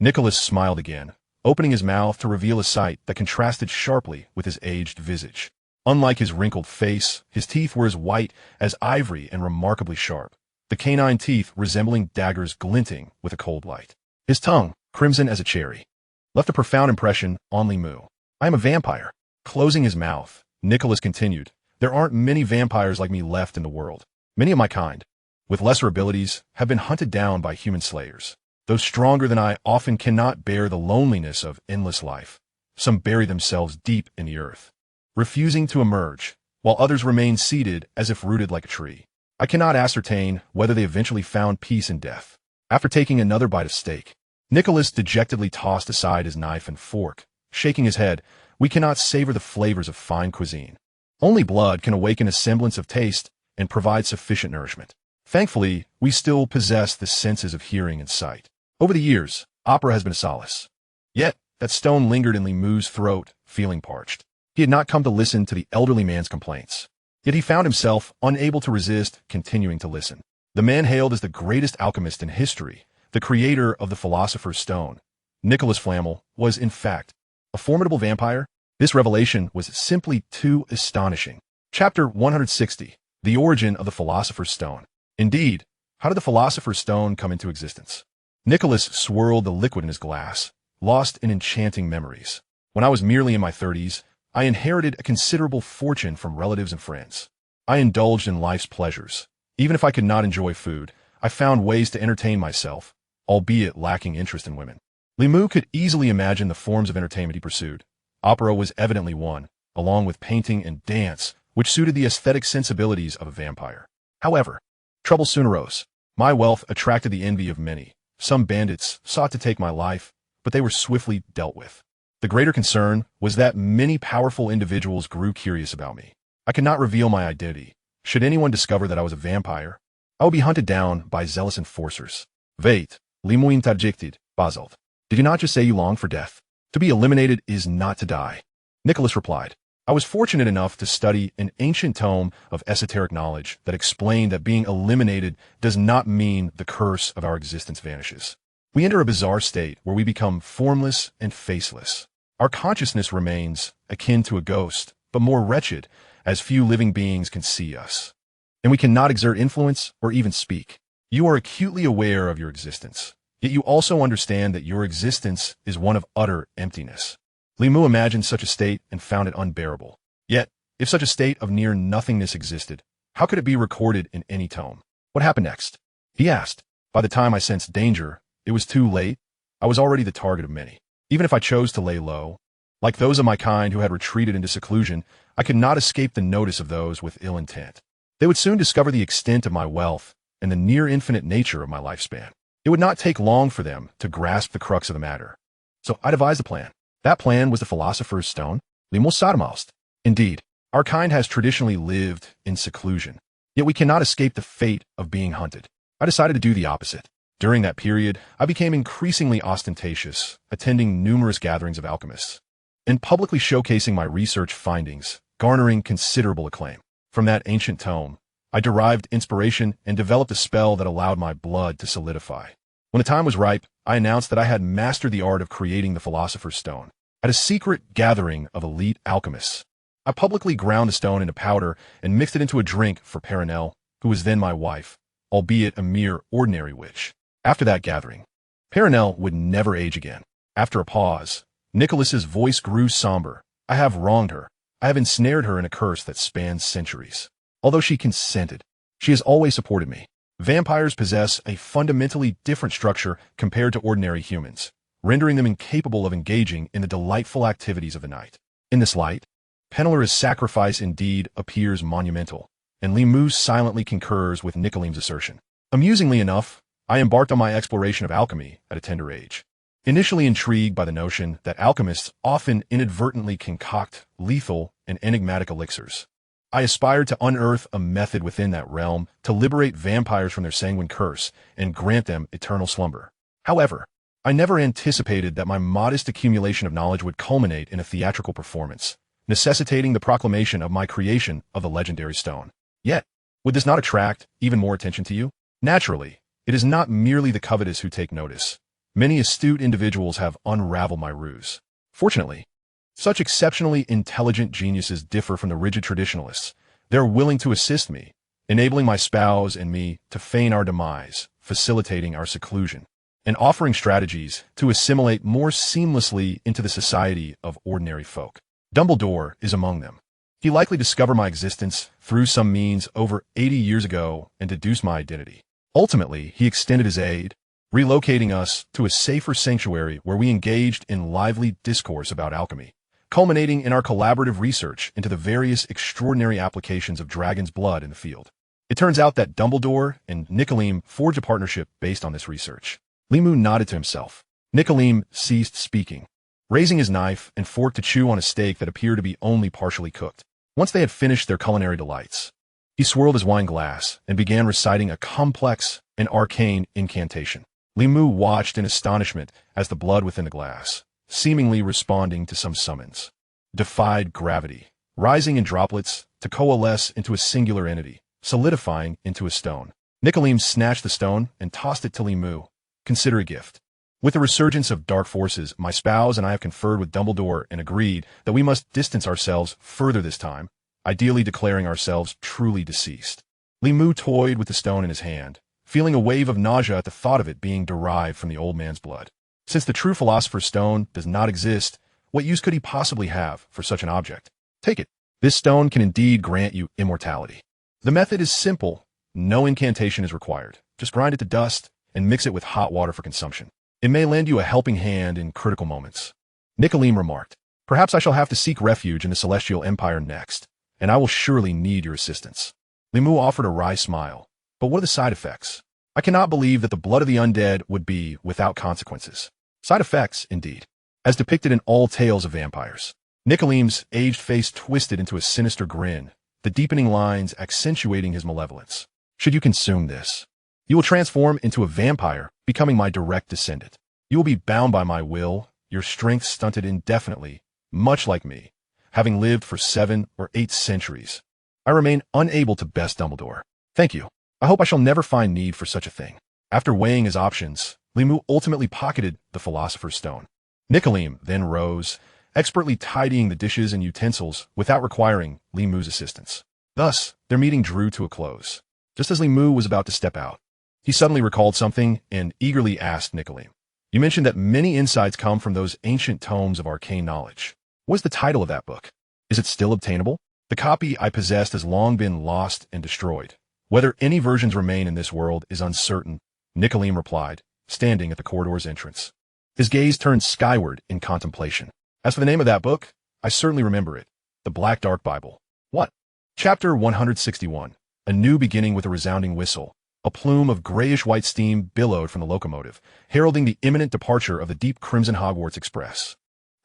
Nicholas smiled again, opening his mouth to reveal a sight that contrasted sharply with his aged visage. Unlike his wrinkled face, his teeth were as white as ivory and remarkably sharp, the canine teeth resembling daggers glinting with a cold light. His tongue, crimson as a cherry, left a profound impression on Limu. I am a vampire. Closing his mouth, Nicholas continued, there aren't many vampires like me left in the world. Many of my kind, with lesser abilities, have been hunted down by human slayers. Those stronger than I often cannot bear the loneliness of endless life. Some bury themselves deep in the earth, refusing to emerge, while others remain seated as if rooted like a tree. I cannot ascertain whether they eventually found peace in death. After taking another bite of steak, Nicholas dejectedly tossed aside his knife and fork, shaking his head. We cannot savor the flavors of fine cuisine. Only blood can awaken a semblance of taste and provide sufficient nourishment. Thankfully, we still possess the senses of hearing and sight. Over the years, opera has been a solace. Yet, that stone lingered in Limu's throat, feeling parched. He had not come to listen to the elderly man's complaints. Yet he found himself unable to resist continuing to listen. The man hailed as the greatest alchemist in history, the creator of the Philosopher's Stone. Nicholas Flamel was, in fact, a formidable vampire. This revelation was simply too astonishing. Chapter 160. The Origin of the Philosopher's Stone. Indeed, how did the Philosopher's Stone come into existence? Nicholas swirled the liquid in his glass, lost in enchanting memories. When I was merely in my 30s, I inherited a considerable fortune from relatives and friends. I indulged in life's pleasures. Even if I could not enjoy food, I found ways to entertain myself, albeit lacking interest in women. Limu could easily imagine the forms of entertainment he pursued. Opera was evidently one, along with painting and dance, which suited the aesthetic sensibilities of a vampire. However, trouble soon arose. My wealth attracted the envy of many. Some bandits sought to take my life, but they were swiftly dealt with. The greater concern was that many powerful individuals grew curious about me. I could not reveal my identity. Should anyone discover that I was a vampire, I would be hunted down by zealous enforcers. Veit, Limu interjected, Basalt. Did you not just say you long for death? To be eliminated is not to die. Nicholas replied. I was fortunate enough to study an ancient tome of esoteric knowledge that explained that being eliminated does not mean the curse of our existence vanishes. We enter a bizarre state where we become formless and faceless. Our consciousness remains akin to a ghost, but more wretched, as few living beings can see us. And we cannot exert influence or even speak. You are acutely aware of your existence, yet you also understand that your existence is one of utter emptiness. Limu imagined such a state and found it unbearable. Yet, if such a state of near nothingness existed, how could it be recorded in any tome? What happened next? He asked. By the time I sensed danger, it was too late. I was already the target of many. Even if I chose to lay low, like those of my kind who had retreated into seclusion, I could not escape the notice of those with ill intent. They would soon discover the extent of my wealth and the near infinite nature of my lifespan. It would not take long for them to grasp the crux of the matter. So I devised a plan. That plan was the Philosopher's Stone, Limos Sarmaust. Indeed, our kind has traditionally lived in seclusion, yet we cannot escape the fate of being hunted. I decided to do the opposite. During that period, I became increasingly ostentatious, attending numerous gatherings of alchemists, and publicly showcasing my research findings, garnering considerable acclaim. From that ancient tome, I derived inspiration and developed a spell that allowed my blood to solidify. When the time was ripe, I announced that I had mastered the art of creating the Philosopher's Stone. At a secret gathering of elite alchemists, I publicly ground the stone into powder and mixed it into a drink for Perenelle, who was then my wife, albeit a mere ordinary witch. After that gathering, Perenelle would never age again. After a pause, Nicholas's voice grew somber. I have wronged her. I have ensnared her in a curse that spans centuries. Although she consented, she has always supported me. Vampires possess a fundamentally different structure compared to ordinary humans, rendering them incapable of engaging in the delightful activities of the night. In this light, Penelor's sacrifice indeed appears monumental, and Limou silently concurs with Nicoleme's assertion. Amusingly enough, I embarked on my exploration of alchemy at a tender age. Initially intrigued by the notion that alchemists often inadvertently concoct lethal and enigmatic elixirs, I aspired to unearth a method within that realm to liberate vampires from their sanguine curse and grant them eternal slumber. However, I never anticipated that my modest accumulation of knowledge would culminate in a theatrical performance, necessitating the proclamation of my creation of the legendary stone. Yet, would this not attract even more attention to you? Naturally, it is not merely the covetous who take notice. Many astute individuals have unraveled my ruse. Fortunately, such exceptionally intelligent geniuses differ from the rigid traditionalists. They're willing to assist me, enabling my spouse and me to feign our demise, facilitating our seclusion, and offering strategies to assimilate more seamlessly into the society of ordinary folk. Dumbledore is among them. He likely discovered my existence through some means over 80 years ago and deduced my identity. Ultimately, he extended his aid, relocating us to a safer sanctuary where we engaged in lively discourse about alchemy, culminating in our collaborative research into the various extraordinary applications of dragon's blood in the field. It turns out that Dumbledore and Niccoleme forged a partnership based on this research. Limou nodded to himself. Niccoleme ceased speaking, raising his knife and fork to chew on a steak that appeared to be only partially cooked. Once they had finished their culinary delights, he swirled his wine glass and began reciting a complex and arcane incantation. Limou watched in astonishment as the blood within the glass, seemingly responding to some summons, defied gravity, rising in droplets to coalesce into a singular entity, solidifying into a stone. Niccoleme snatched the stone and tossed it to Limou. Consider a gift. With the resurgence of dark forces, my spouse and I have conferred with Dumbledore and agreed that we must distance ourselves further this time, ideally declaring ourselves truly deceased. Limou toyed with the stone in his hand, feeling a wave of nausea at the thought of it being derived from the old man's blood. Since the true Philosopher's Stone does not exist, what use could he possibly have for such an object? Take it. This stone can indeed grant you immortality. The method is simple. No incantation is required. Just grind it to dust and mix it with hot water for consumption. It may lend you a helping hand in critical moments. Niccoleme remarked, perhaps I shall have to seek refuge in the Celestial Empire next, and I will surely need your assistance. Limou offered a wry smile. But what are the side effects? I cannot believe that the blood of the undead would be without consequences. Side effects, indeed, as depicted in all tales of vampires. Niccoleme's aged face twisted into a sinister grin, the deepening lines accentuating his malevolence. Should you consume this, you will transform into a vampire, becoming my direct descendant. You will be bound by my will, your strength stunted indefinitely, much like me, having lived for 7 or 8 centuries. I remain unable to best Dumbledore. Thank you. I hope I shall never find need for such a thing. After weighing his options, Limou ultimately pocketed the Philosopher's Stone. Niccoleme then rose, expertly tidying the dishes and utensils without requiring Limou's assistance. Thus, their meeting drew to a close. Just as Limou was about to step out, he suddenly recalled something and eagerly asked Niccoleme, "You mentioned that many insights come from those ancient tomes of arcane knowledge. What is the title of that book? Is it still obtainable?" "The copy I possessed has long been lost and destroyed. Whether any versions remain in this world is uncertain," Niccoleme replied, standing at the corridor's entrance. His gaze turned skyward in contemplation. "As for the name of that book, I certainly remember it. The Black Dark Bible." "What?" Chapter 161. A new beginning with a resounding whistle. A plume of grayish-white steam billowed from the locomotive, heralding the imminent departure of the deep crimson Hogwarts Express.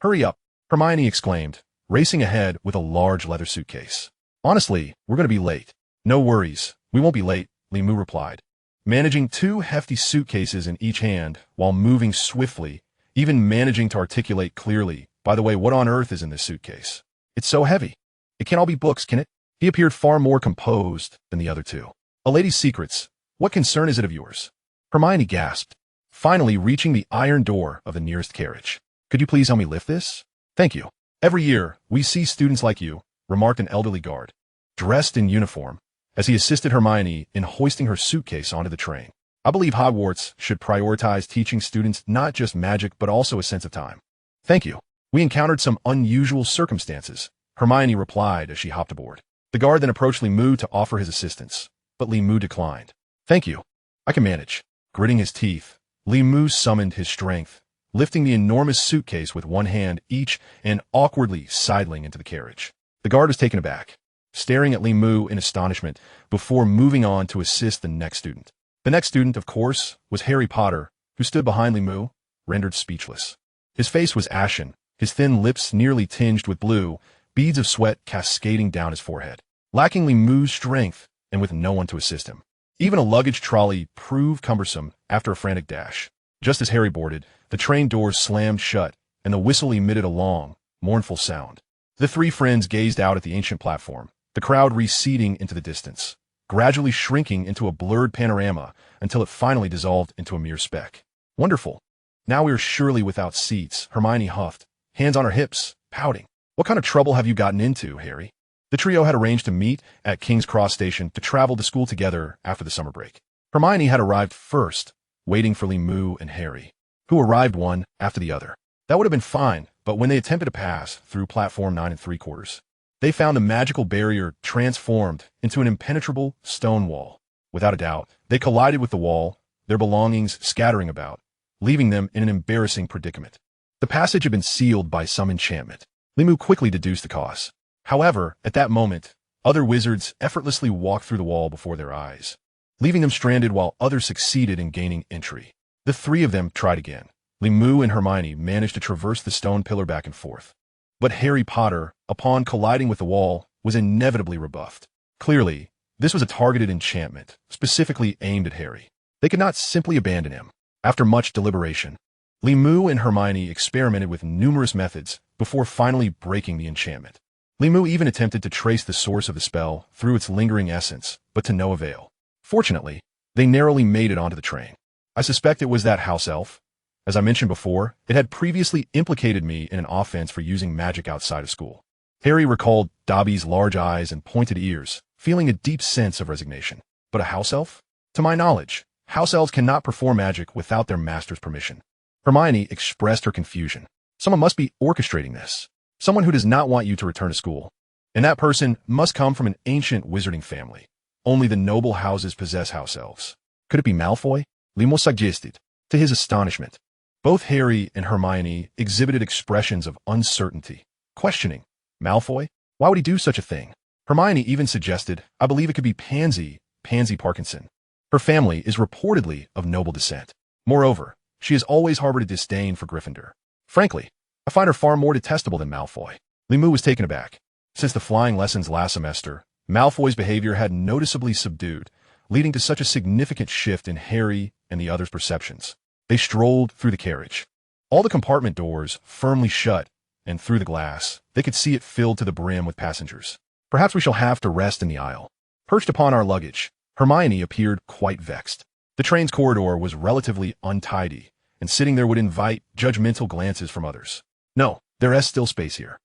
"Hurry up," Hermione exclaimed, racing ahead with a large leather suitcase. "Honestly, we're going to be late." "No worries, we won't be late," Limou replied, managing 2 hefty suitcases in each hand while moving swiftly, even managing to articulate clearly, "By the way, what on earth is in this suitcase? It's so heavy. It can't all be books, can it?" He appeared far more composed than the other two. A lady's secrets. What concern is it of yours? Hermione gasped, finally reaching the iron door of the nearest carriage. Could you please help me lift this? Thank you. Every year, we see students like you, remarked an elderly guard, dressed in uniform, as he assisted Hermione in hoisting her suitcase onto the train. I believe Hogwarts should prioritize teaching students not just magic but also a sense of time. Thank you. We encountered some unusual circumstances, Hermione replied as she hopped aboard. The guard then approached Limu to offer his assistance, but Limu declined. Thank you. I can manage. Gritting his teeth, Limu summoned his strength, lifting the enormous suitcase with one hand each and awkwardly sidling into the carriage. The guard was taken aback, staring at Limu in astonishment before moving on to assist the next student. The next student, of course, was Harry Potter, who stood behind Limu, rendered speechless. His face was ashen, his thin lips nearly tinged with blue, beads of sweat cascading down his forehead. Lacking Limu's strength and with no one to assist him, even a luggage trolley proved cumbersome after a frantic dash. Just as Harry boarded, the train doors slammed shut, and the whistle emitted a long, mournful sound. The three friends gazed out at the ancient platform, the crowd receding into the distance, gradually shrinking into a blurred panorama until it finally dissolved into a mere speck. Wonderful. Now we are surely without seats, Hermione huffed, hands on her hips, pouting. What kind of trouble have you gotten into, Harry? The trio had arranged to meet at King's Cross Station to travel to school together after the summer break. Hermione had arrived first, waiting for Limu and Harry, who arrived one after the other. That would have been fine, but when they attempted to pass through platform 9 3/4, they found a magical barrier transformed into an impenetrable stone wall. Without a doubt, they collided with the wall, their belongings scattering about, leaving them in an embarrassing predicament. The passage had been sealed by some enchantment. Limu quickly deduced the cause. However, at that moment, other wizards effortlessly walked through the wall before their eyes, leaving them stranded while others succeeded in gaining entry. The three of them tried again. Limu and Hermione managed to traverse the stone pillar back and forth. But Harry Potter, upon colliding with the wall, was inevitably rebuffed. Clearly, this was a targeted enchantment, specifically aimed at Harry. They could not simply abandon him. After much deliberation, Limu and Hermione experimented with numerous methods before finally breaking the enchantment. Limu even attempted to trace the source of the spell through its lingering essence, but to no avail. Fortunately, they narrowly made it onto the train. I suspect it was that house elf. As I mentioned before, it had previously implicated me in an offense for using magic outside of school. Harry recalled Dobby's large eyes and pointed ears, feeling a deep sense of resignation. But a house elf? To my knowledge, house elves cannot perform magic without their master's permission. Hermione expressed her confusion. Someone must be orchestrating this. Someone who does not want you to return to school. And that person must come from an ancient wizarding family. Only the noble houses possess house elves. Could it be Malfoy? Limu suggested. To his astonishment, both Harry and Hermione exhibited expressions of uncertainty, questioning. Malfoy? Why would he do such a thing? Hermione even suggested, I believe it could be Pansy Parkinson. Her family is reportedly of noble descent. Moreover, she has always harbored a disdain for Gryffindor. Frankly, I find her far more detestable than Malfoy. Limu was taken aback. Since the flying lessons last semester, Malfoy's behavior had noticeably subdued, leading to such a significant shift in Harry and the others' perceptions. They strolled through the carriage. All the compartment doors firmly shut, and through the glass, they could see it filled to the brim with passengers. Perhaps we shall have to rest in the aisle. Perched upon our luggage, Hermione appeared quite vexed. The train's corridor was relatively untidy, and sitting there would invite judgmental glances from others. No, there is still space here.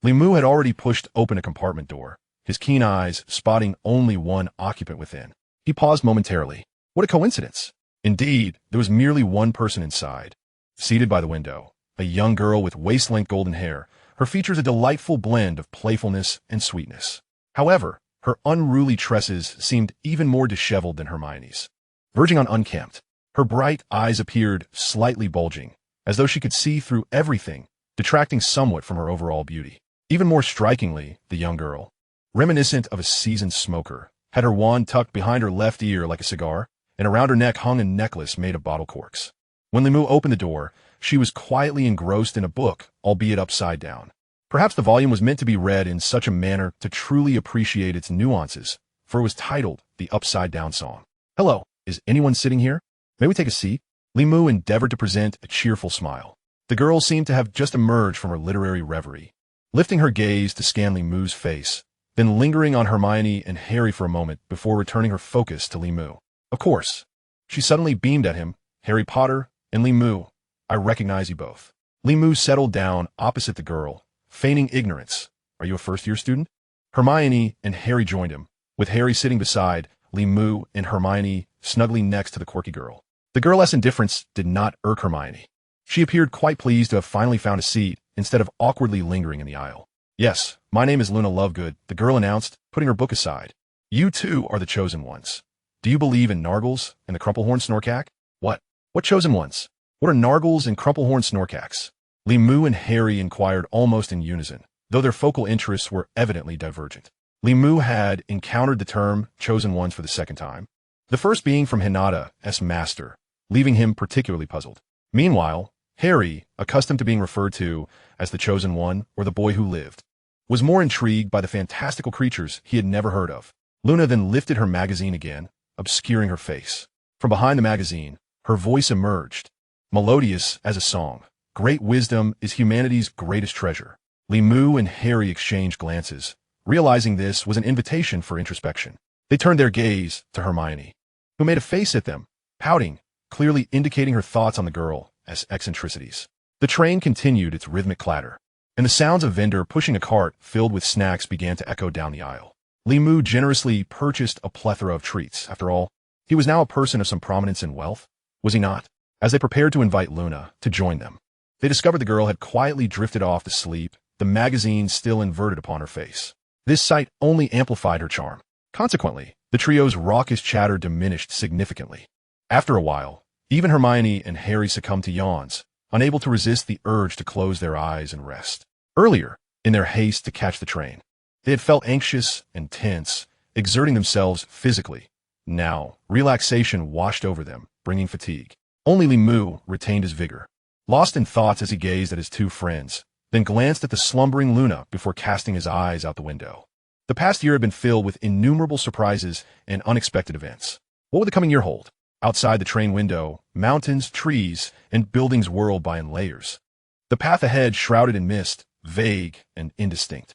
Limu had already pushed open a compartment door, his keen eyes spotting only one occupant within. He paused momentarily. What a coincidence! Indeed, there was merely one person inside. Seated by the window, a young girl with waist-length golden hair, her features a delightful blend of playfulness and sweetness. However, her unruly tresses seemed even more disheveled than Hermione's. Verging on unkempt, her bright eyes appeared slightly bulging, as though she could see through everything, detracting somewhat from her overall beauty. Even more strikingly, the young girl, reminiscent of a seasoned smoker, had her wand tucked behind her left ear like a cigar, and around her neck hung a necklace made of bottle corks. When Limu opened the door, she was quietly engrossed in a book, albeit upside down. Perhaps the volume was meant to be read in such a manner to truly appreciate its nuances, for it was titled The Upside Down Song. Hello, is anyone sitting here? May we take a seat? Limu endeavored to present a cheerful smile. The girl seemed to have just emerged from her literary reverie. Lifting her gaze to scan Limu's face, then lingering on Hermione and Harry for a moment before returning her focus to Limu. Of course. She suddenly beamed at him. Harry Potter and Limu, I recognize you both. Limu settled down opposite the girl, feigning ignorance. Are you a first-year student? Hermione and Harry joined him, with Harry sitting beside Limu and Hermione snugly next to the quirky girl. The girl's indifference did not irk Hermione. She appeared quite pleased to have finally found a seat instead of awkwardly lingering in the aisle. Yes, my name is Luna Lovegood, the girl announced, putting her book aside. You two are the chosen ones. Do you believe in Nargles and the Crumplehorn Snorkack? What? What chosen ones? What are Nargles and Crumplehorn Snorkacks? Limu and Harry inquired almost in unison, though their focal interests were evidently divergent. Limu had encountered the term chosen ones for the second time, the first being from Hinata's master, leaving him particularly puzzled. Meanwhile, Harry, accustomed to being referred to as the chosen one or the boy who lived, was more intrigued by the fantastical creatures he had never heard of. Luna then lifted her magazine again, obscuring her face. From behind the magazine, her voice emerged, melodious as a song. Great wisdom is humanity's greatest treasure. Limu and Harry exchanged glances, realizing this was an invitation for introspection. They turned their gaze to Hermione, who made a face at them, pouting, clearly indicating her thoughts on the girl as eccentricities. The train continued its rhythmic clatter, and the sounds of vendor pushing a cart filled with snacks began to echo down the aisle. Limu generously purchased a plethora of treats. After all, he was now a person of some prominence and wealth, was he not? As they prepared to invite Luna to join them, they discovered the girl had quietly drifted off to sleep, the magazine still inverted upon her face. This sight only amplified her charm. Consequently, the trio's raucous chatter diminished significantly. After a while, even Hermione and Harry succumbed to yawns, unable to resist the urge to close their eyes and rest. Earlier, in their haste to catch the train, they had felt anxious and tense, exerting themselves physically. Now, relaxation washed over them, bringing fatigue. Only Limu retained his vigor, lost in thoughts as he gazed at his two friends, then glanced at the slumbering Luna before casting his eyes out the window. The past year had been filled with innumerable surprises and unexpected events. What would the coming year hold? Outside the train window, mountains, trees, and buildings whirled by in layers. The path ahead shrouded in mist, vague and indistinct.